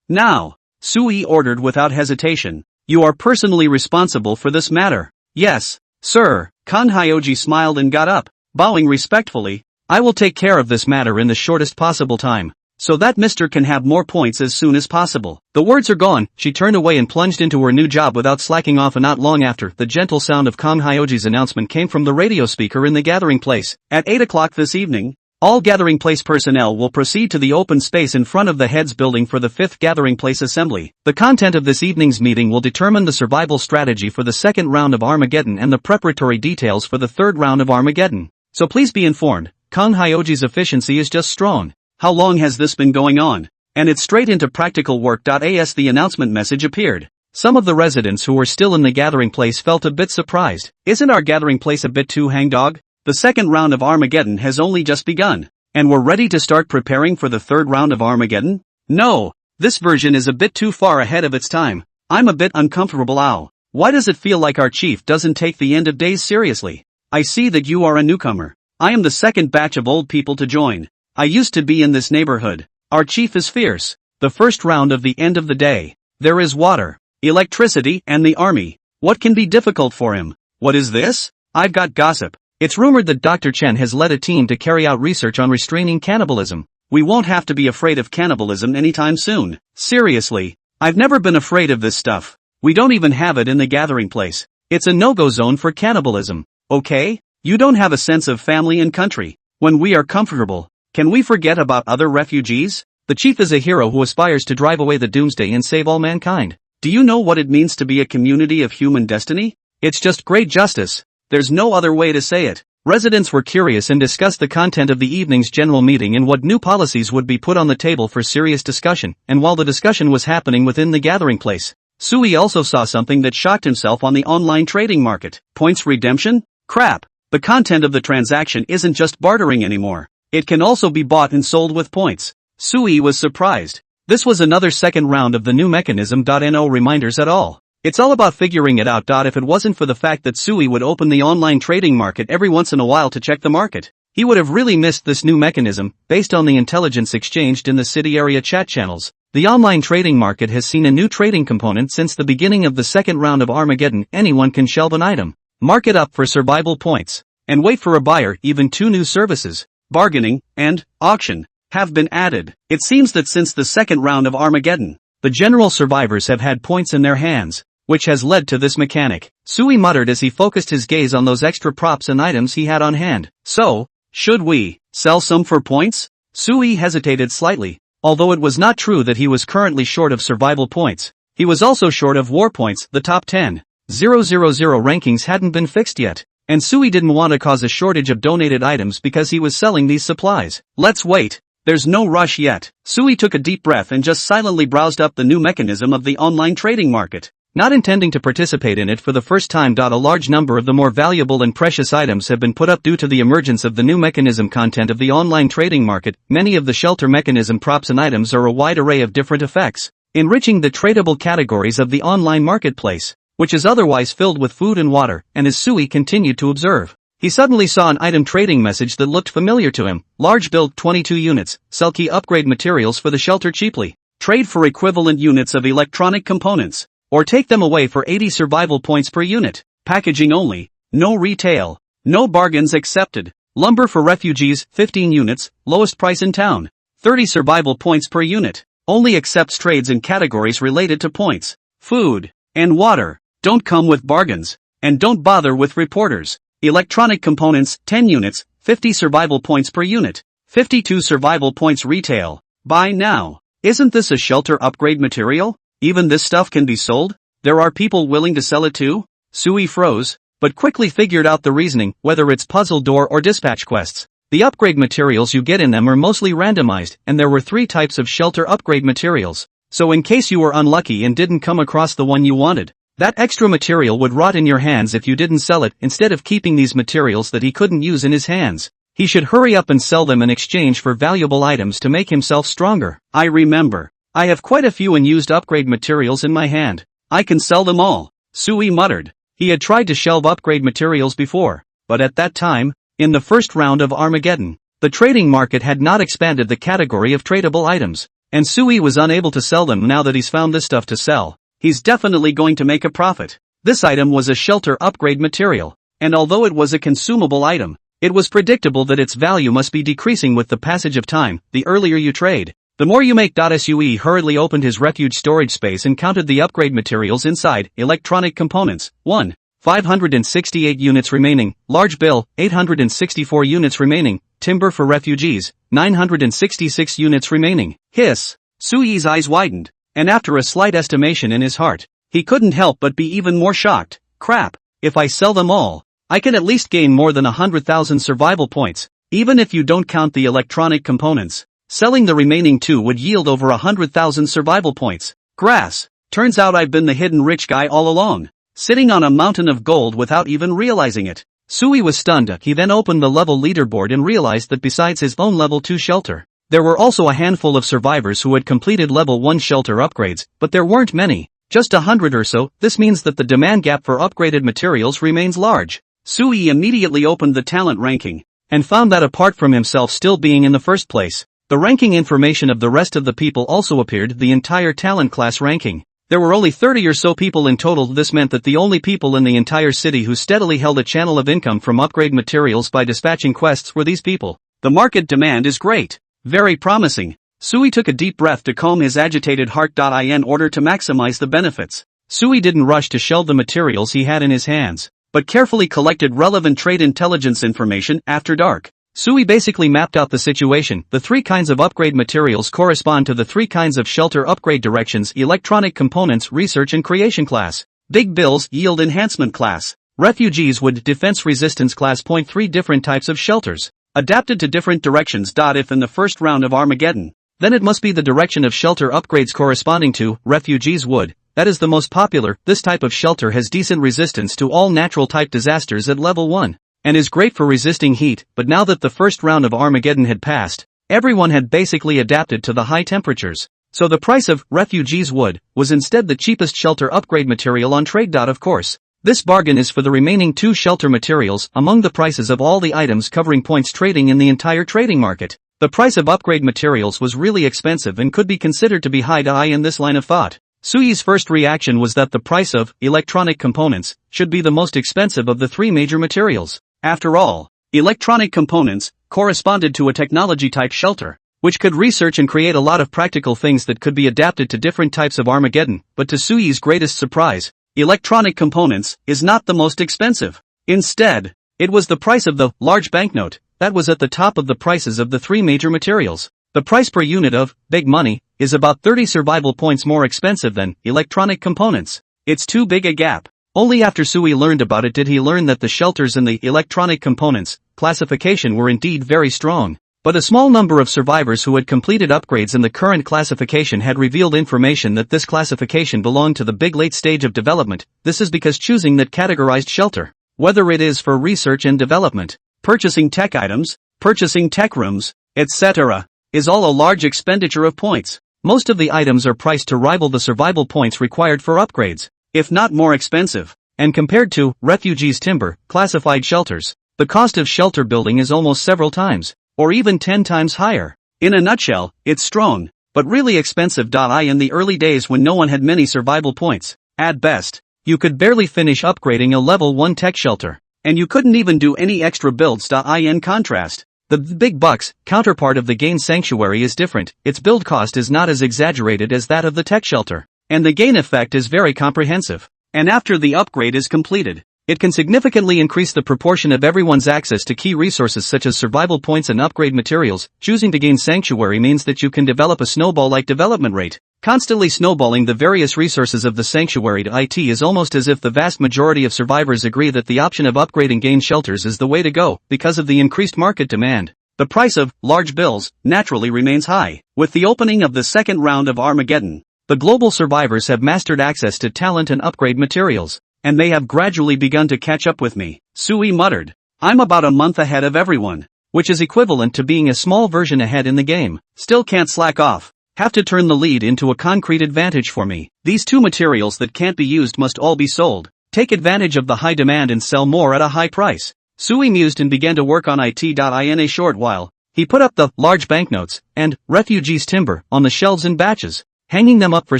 Now, Sui ordered without hesitation. You are personally responsible for this matter. Yes, sir. Kan Hyoji smiled and got up, bowing respectfully. I will take care of this matter in the shortest possible time, so that Mr. can have more points as soon as possible. The words are gone, she turned away and plunged into her new job without slacking off, and not long after, the gentle sound of Kang Hyoji's announcement came from the radio speaker in the gathering place. At 8 o'clock this evening, all gathering place personnel will proceed to the open space in front of the heads building for the 5th gathering place assembly. The content of this evening's meeting will determine the survival strategy for the second round of Armageddon and the preparatory details for the third round of Armageddon. So please be informed, Kang Hyoji's efficiency is just strong. How long has this been going on? And it's straight into practical work. As the announcement message appeared, some of the residents who were still in the gathering place felt a bit surprised. Isn't our gathering place a bit too hangdog? The second round of Armageddon has only just begun, and we're ready to start preparing for the third round of Armageddon? No, this version is a bit too far ahead of its time. I'm a bit uncomfortable. Why does it feel like our chief doesn't take the end of days seriously? I see that you are a newcomer. I am the second batch of old people to join. I used to be in this neighborhood. Our chief is fierce. The first round of the end of the day. There is water, electricity, and the army. What can be difficult for him? What is this? I've got gossip. It's rumored that Dr. Chen has led a team to carry out research on restraining cannibalism. We won't have to be afraid of cannibalism anytime soon. Seriously, I've never been afraid of this stuff. We don't even have it in the gathering place. It's a no-go zone for cannibalism. Okay? You don't have a sense of family and country. When we are comfortable, can we forget about other refugees? The chief is a hero who aspires to drive away the doomsday and save all mankind. Do you know what it means to be a community of human destiny? It's just great justice. There's no other way to say it. Residents were curious and discussed the content of the evening's general meeting and what new policies would be put on the table for serious discussion, and while the discussion was happening within the gathering place, Sui also saw something that shocked himself on the online trading market. Points redemption? Crap. The content of the transaction isn't just bartering anymore. It can also be bought and sold with points. Sui was surprised. This was another second round of the new mechanism. No reminders at all. It's all about figuring it out. If it wasn't for the fact that Sui would open the online trading market every once in a while to check the market, he would have really missed this new mechanism. Based on the intelligence exchanged in the city area chat channels, the online trading market has seen a new trading component since the beginning of the second round of Armageddon. Anyone can shelve an item, mark it up for survival points, and wait for a buyer. Even two new services, bargaining and auction, have been added. It seems that since the second round of Armageddon, the general survivors have had points in their hands, which has led to this mechanic. Sui muttered as he focused his gaze on those extra props and items he had on hand. So, should we sell some for points? Sui hesitated slightly. Although it was not true that he was currently short of survival points, he was also short of war points. The top 10,000 rankings hadn't been fixed yet, and Sui didn't want to cause a shortage of donated items because he was selling these supplies. Let's wait. There's no rush yet. Sui took a deep breath and just silently browsed up the new mechanism of the online trading market. Not intending to participate in it for the first time. A large number of the more valuable and precious items have been put up due to the emergence of the new mechanism content of the online trading market. Many of the shelter mechanism props and items are a wide array of different effects, enriching the tradable categories of the online marketplace, which is otherwise filled with food and water. And as Sui continued to observe, he suddenly saw an item trading message that looked familiar to him. Large build 22 units, sell key upgrade materials for the shelter cheaply. Trade for equivalent units of electronic components, or take them away for 80 survival points per unit. Packaging only, no retail, no bargains accepted. Lumber for refugees, 15 units, lowest price in town. 30 survival points per unit. Only accepts trades in categories related to points. Food and water don't come with bargains, and don't bother with reporters. Electronic components, 10 units, 50 survival points per unit. 52 survival points retail. Buy now. Isn't this a shelter upgrade material? Even this stuff can be sold? There are people willing to sell it too? Sui froze, but quickly figured out the reasoning. Whether it's puzzle door or dispatch quests, the upgrade materials you get in them are mostly randomized, and there were 3 types of shelter upgrade materials. So in case you were unlucky and didn't come across the one you wanted, that extra material would rot in your hands if you didn't sell it. Instead of keeping these materials that he couldn't use in his hands, he should hurry up and sell them in exchange for valuable items to make himself stronger. I remember. I have quite a few unused upgrade materials in my hand. I can sell them all, Sui muttered. He had tried to shelve upgrade materials before, but at that time, in the first round of Armageddon, the trading market had not expanded the category of tradable items, and Sui was unable to sell them. Now that he's found this stuff to sell, he's definitely going to make a profit. This item was a shelter upgrade material, and although it was a consumable item, it was predictable that its value must be decreasing with the passage of time. The earlier you trade, the more you make. Sui hurriedly opened his refuge storage space and counted the upgrade materials inside. Electronic components, 1. 568 units remaining. Large bill, 864 units remaining. Timber for refugees, 966 units remaining. Hiss. Sui's eyes widened, and after a slight estimation in his heart, he couldn't help but be even more shocked. Crap, if I sell them all, I can at least gain more than 100,000 survival points. Even if you don't count the electronic components, selling the remaining 2 would yield over 100,000 survival points. Grass. Turns out I've been the hidden rich guy all along, sitting on a mountain of gold without even realizing it. Sui was stunned. He then opened the level leaderboard and realized that besides his own level 2 shelter, there were also a handful of survivors who had completed level 1 shelter upgrades, but there weren't many, just 100 or so. This means that the demand gap for upgraded materials remains large. Sui immediately opened the talent ranking, and found that apart from himself still being in the first place, The ranking information of the rest of the people also appeared, the entire talent class ranking. There were only 30 or so people in total. This meant that the only people in the entire city who steadily held a channel of income from upgrade materials by dispatching quests were these people. The market demand is great. Very promising. Sui took a deep breath to calm his agitated heart. In order to maximize the benefits, Sui didn't rush to shelve the materials he had in his hands, but carefully collected relevant trade intelligence information. After dark, Sui basically mapped out the situation. The 3 kinds of upgrade materials correspond to the 3 kinds of shelter upgrade directions: electronic components, research and creation class; big bills, yield enhancement class; refugees would defense resistance class. 3 different types of shelters, adapted to different directions. If in the first round of Armageddon, then it must be the direction of shelter upgrades corresponding to refugees wood. That is the most popular. This type of shelter has decent resistance to all natural type disasters at level 1. And is great for resisting heat. But now that the first round of Armageddon had passed, everyone had basically adapted to the high temperatures. So the price of refugees wood was instead the cheapest shelter upgrade material on trade. Of course, this bargain is for the remaining 2 shelter materials among the prices of all the items covering points trading in the entire trading market. The price of upgrade materials was really expensive and could be considered to be high. In this line of thought, Sui's first reaction was that the price of electronic components should be the most expensive of the 3 major materials. After all, electronic components corresponded to a technology-type shelter, which could research and create a lot of practical things that could be adapted to different types of Armageddon. But to Sui's greatest surprise, electronic components is not the most expensive. Instead, it was the price of the large banknote that was at the top of the prices of the 3 major materials. The price per unit of big money is about 30 survival points more expensive than electronic components. It's too big a gap. Only after Sui learned about it did he learn that the shelters in the electronic components classification were indeed very strong. But a small number of survivors who had completed upgrades in the current classification had revealed information that this classification belonged to the big late stage of development. This is because choosing that categorized shelter, whether it is for research and development, purchasing tech items, purchasing tech rooms, etc., is all a large expenditure of points. Most of the items are priced to rival the survival points required for upgrades, if not more expensive. And compared to refugees timber classified shelters, the cost of shelter building is almost several times, or even 10 times higher. In a nutshell, it's strong, but really expensive. In the early days when no one had many survival points, at best, you could barely finish upgrading a level 1 tech shelter, and you couldn't even do any extra builds. In contrast, the big bucks counterpart of the gain sanctuary is different. Its build cost is not as exaggerated as that of the tech shelter, and the gain effect is very comprehensive. And after the upgrade is completed, it can significantly increase the proportion of everyone's access to key resources such as survival points and upgrade materials. Choosing to gain sanctuary means that you can develop a snowball-like development rate, constantly snowballing the various resources of the sanctuary. It is almost as if the vast majority of survivors agree that the option of upgrading gain shelters is the way to go. Because of the increased market demand, the price of large bills naturally remains high. With the opening of the second round of Armageddon, the global survivors have mastered access to talent and upgrade materials, and they have gradually begun to catch up with me. Sui muttered, I'm about a month ahead of everyone, which is equivalent to being a small version ahead in the game. Still can't slack off. Have to turn the lead into a concrete advantage for me. These 2 materials that can't be used must all be sold. Take advantage of the high demand and sell more at a high price. Sui mused and began to work on it. In a short while, he put up the large banknotes and refugees timber on the shelves in batches, hanging them up for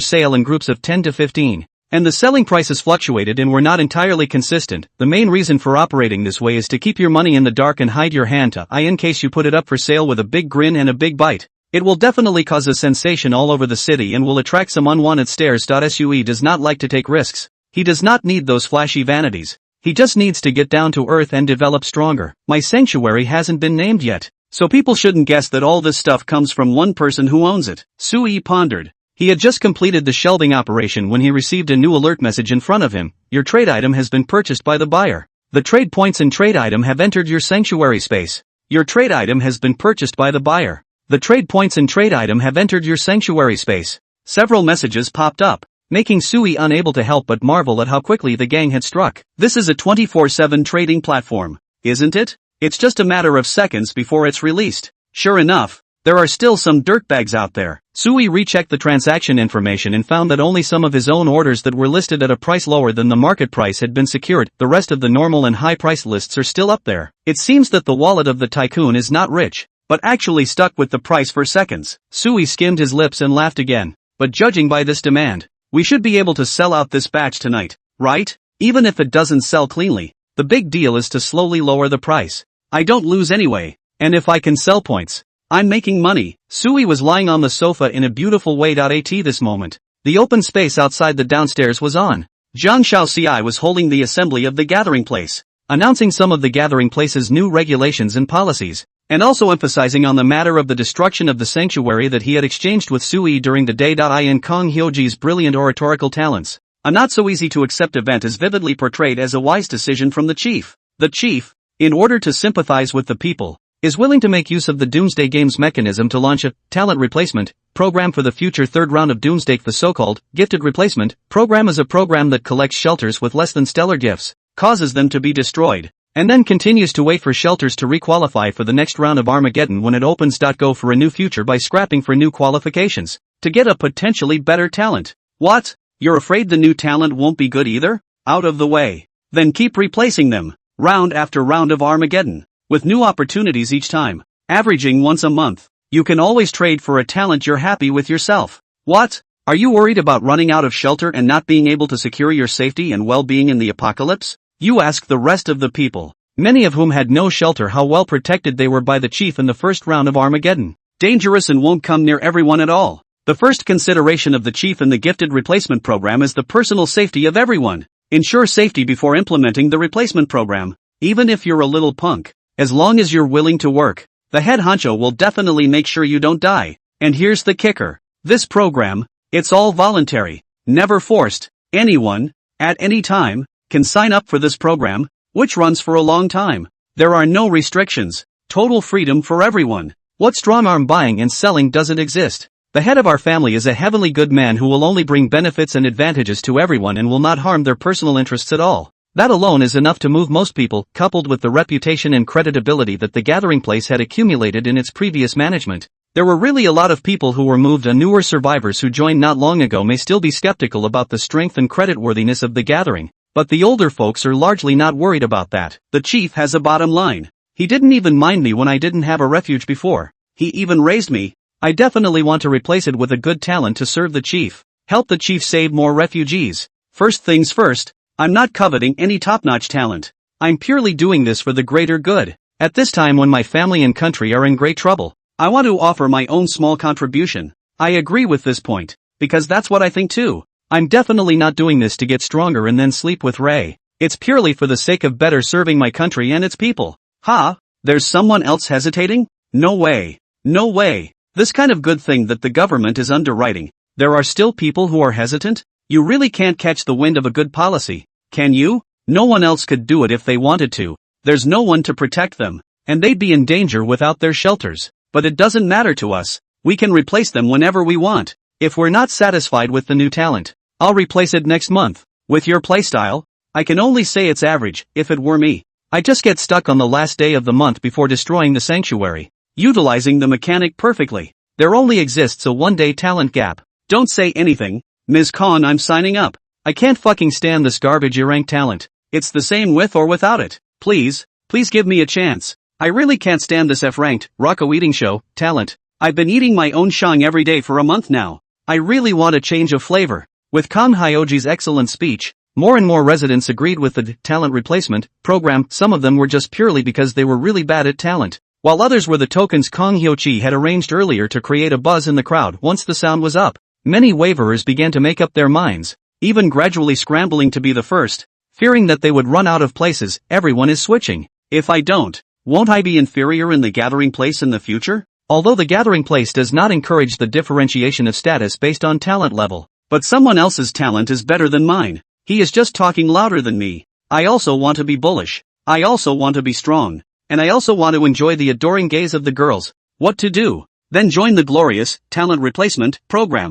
sale in groups of 10 to 15. And the selling prices fluctuated and were not entirely consistent. The main reason for operating this way is to keep your money in the dark and hide your hand in case you put it up for sale with a big grin and a big bite. It will definitely cause a sensation all over the city and will attract some unwanted stares. Sui does not like to take risks. He does not need those flashy vanities. He just needs to get down to earth and develop stronger. My sanctuary hasn't been named yet, so people shouldn't guess that all this stuff comes from one person who owns it. Sui pondered. He had just completed the shelving operation when he received a new alert message in front of him. Your trade item has been purchased by the buyer. The trade points and trade item have entered your sanctuary space. Your trade item has been purchased by the buyer. The trade points and trade item have entered your sanctuary space. Several messages popped up, making Sui unable to help but marvel at how quickly the gang had struck. This is a 24/7 trading platform, isn't it? It's just a matter of seconds before it's released. Sure enough, there are still some dirtbags out there. Sui rechecked the transaction information and found that only some of his own orders that were listed at a price lower than the market price had been secured. The rest of the normal and high price lists are still up there. It seems that the wallet of the tycoon is not rich, but actually stuck with the price for seconds. Sui skimmed his lips and laughed again. But judging by this demand, we should be able to sell out this batch tonight, right? Even if it doesn't sell cleanly, the big deal is to slowly lower the price. I don't lose anyway, and if I can sell points, I'm making money. Sui was lying on the sofa in a beautiful way. At this moment, the open space outside the downstairs was on. Zhang Shaoxi was holding the assembly of the gathering place, announcing some of the gathering place's new regulations and policies, and also emphasizing on the matter of the destruction of the sanctuary that he had exchanged with Sui during the day. In Kong Hyoji's brilliant oratorical talents, a not-so-easy-to-accept event is vividly portrayed as a wise decision from the chief. The chief, in order to sympathize with the people, is willing to make use of the Doomsday Games mechanism to launch a talent replacement program for the future third round of Doomsday. The so-called gifted replacement program is a program that collects shelters with less than stellar gifts, causes them to be destroyed, and then continues to wait for shelters to requalify for the next round of Armageddon when it opens. Go for a new future by scrapping for new qualifications to get a potentially better talent. What? You're afraid the new talent won't be good either? Out of the way. Then keep replacing them, round after round of Armageddon, with new opportunities each time, averaging once a month. You can always trade for a talent you're happy with yourself. What? Are you worried about running out of shelter and not being able to secure your safety and well-being in the apocalypse? You ask the rest of the people, many of whom had no shelter, how well protected they were by the chief in the first round of Armageddon. Dangerous and won't come near everyone at all. The first consideration of the chief in the gifted replacement program is the personal safety of everyone. Ensure safety before implementing the replacement program, even if you're a little punk. As long as you're willing to work, the head honcho will definitely make sure you don't die. And here's the kicker. This program, it's all voluntary, never forced. Anyone, at any time, can sign up for this program, which runs for a long time. There are no restrictions, total freedom for everyone. What strong-arm buying and selling doesn't exist? The head of our family is a heavenly good man who will only bring benefits and advantages to everyone and will not harm their personal interests at all. That alone is enough to move most people, coupled with the reputation and creditability that the gathering place had accumulated in its previous management. There were really a lot of people who were moved, and newer survivors who joined not long ago may still be skeptical about the strength and creditworthiness of the gathering. But the older folks are largely not worried about that. The chief has a bottom line. He didn't even mind me when I didn't have a refuge before. He even raised me. I definitely want to replace it with a good talent to serve the chief. Help the chief save more refugees. First things first, I'm not coveting any top-notch talent. I'm purely doing this for the greater good. At this time when my family and country are in great trouble, I want to offer my own small contribution. I agree with this point, because that's what I think too. I'm definitely not doing this to get stronger and then sleep with Ray. It's purely for the sake of better serving my country and its people. Ha? There's someone else hesitating? No way. No way. This kind of good thing that the government is underwriting. There are still people who are hesitant? You really can't catch the wind of a good policy, can you? No one else could do it if they wanted to. There's no one to protect them, and they'd be in danger without their shelters. But it doesn't matter to us. We can replace them whenever we want. If we're not satisfied with the new talent, I'll replace it next month. With your playstyle, I can only say it's average. If it were me, I'd just get stuck on the last day of the month before destroying the sanctuary, utilizing the mechanic perfectly. There only exists a one-day talent gap. Don't say anything, Ms. Khan. I'm signing up. I can't fucking stand this garbage E-rank talent. It's the same with or without it. Please give me a chance. I really can't stand this F-ranked, Rocco eating show, talent. I've been eating my own shang every day for a month now. I really want a change of flavor. With Kang Hyoji's excellent speech, more and more residents agreed with the talent replacement program. Some of them were just purely because they were really bad at talent, while others were the tokens Kang Hyoji had arranged earlier to create a buzz in the crowd. Once the sound was up, many waverers began to make up their minds, even gradually scrambling to be the first, fearing that they would run out of places. Everyone is switching. If I don't, won't I be inferior in the gathering place in the future? Although the gathering place does not encourage the differentiation of status based on talent level, but someone else's talent is better than mine. He is just talking louder than me. I also want to be bullish. I also want to be strong. And I also want to enjoy the adoring gaze of the girls. What to do? Then join the glorious talent replacement program.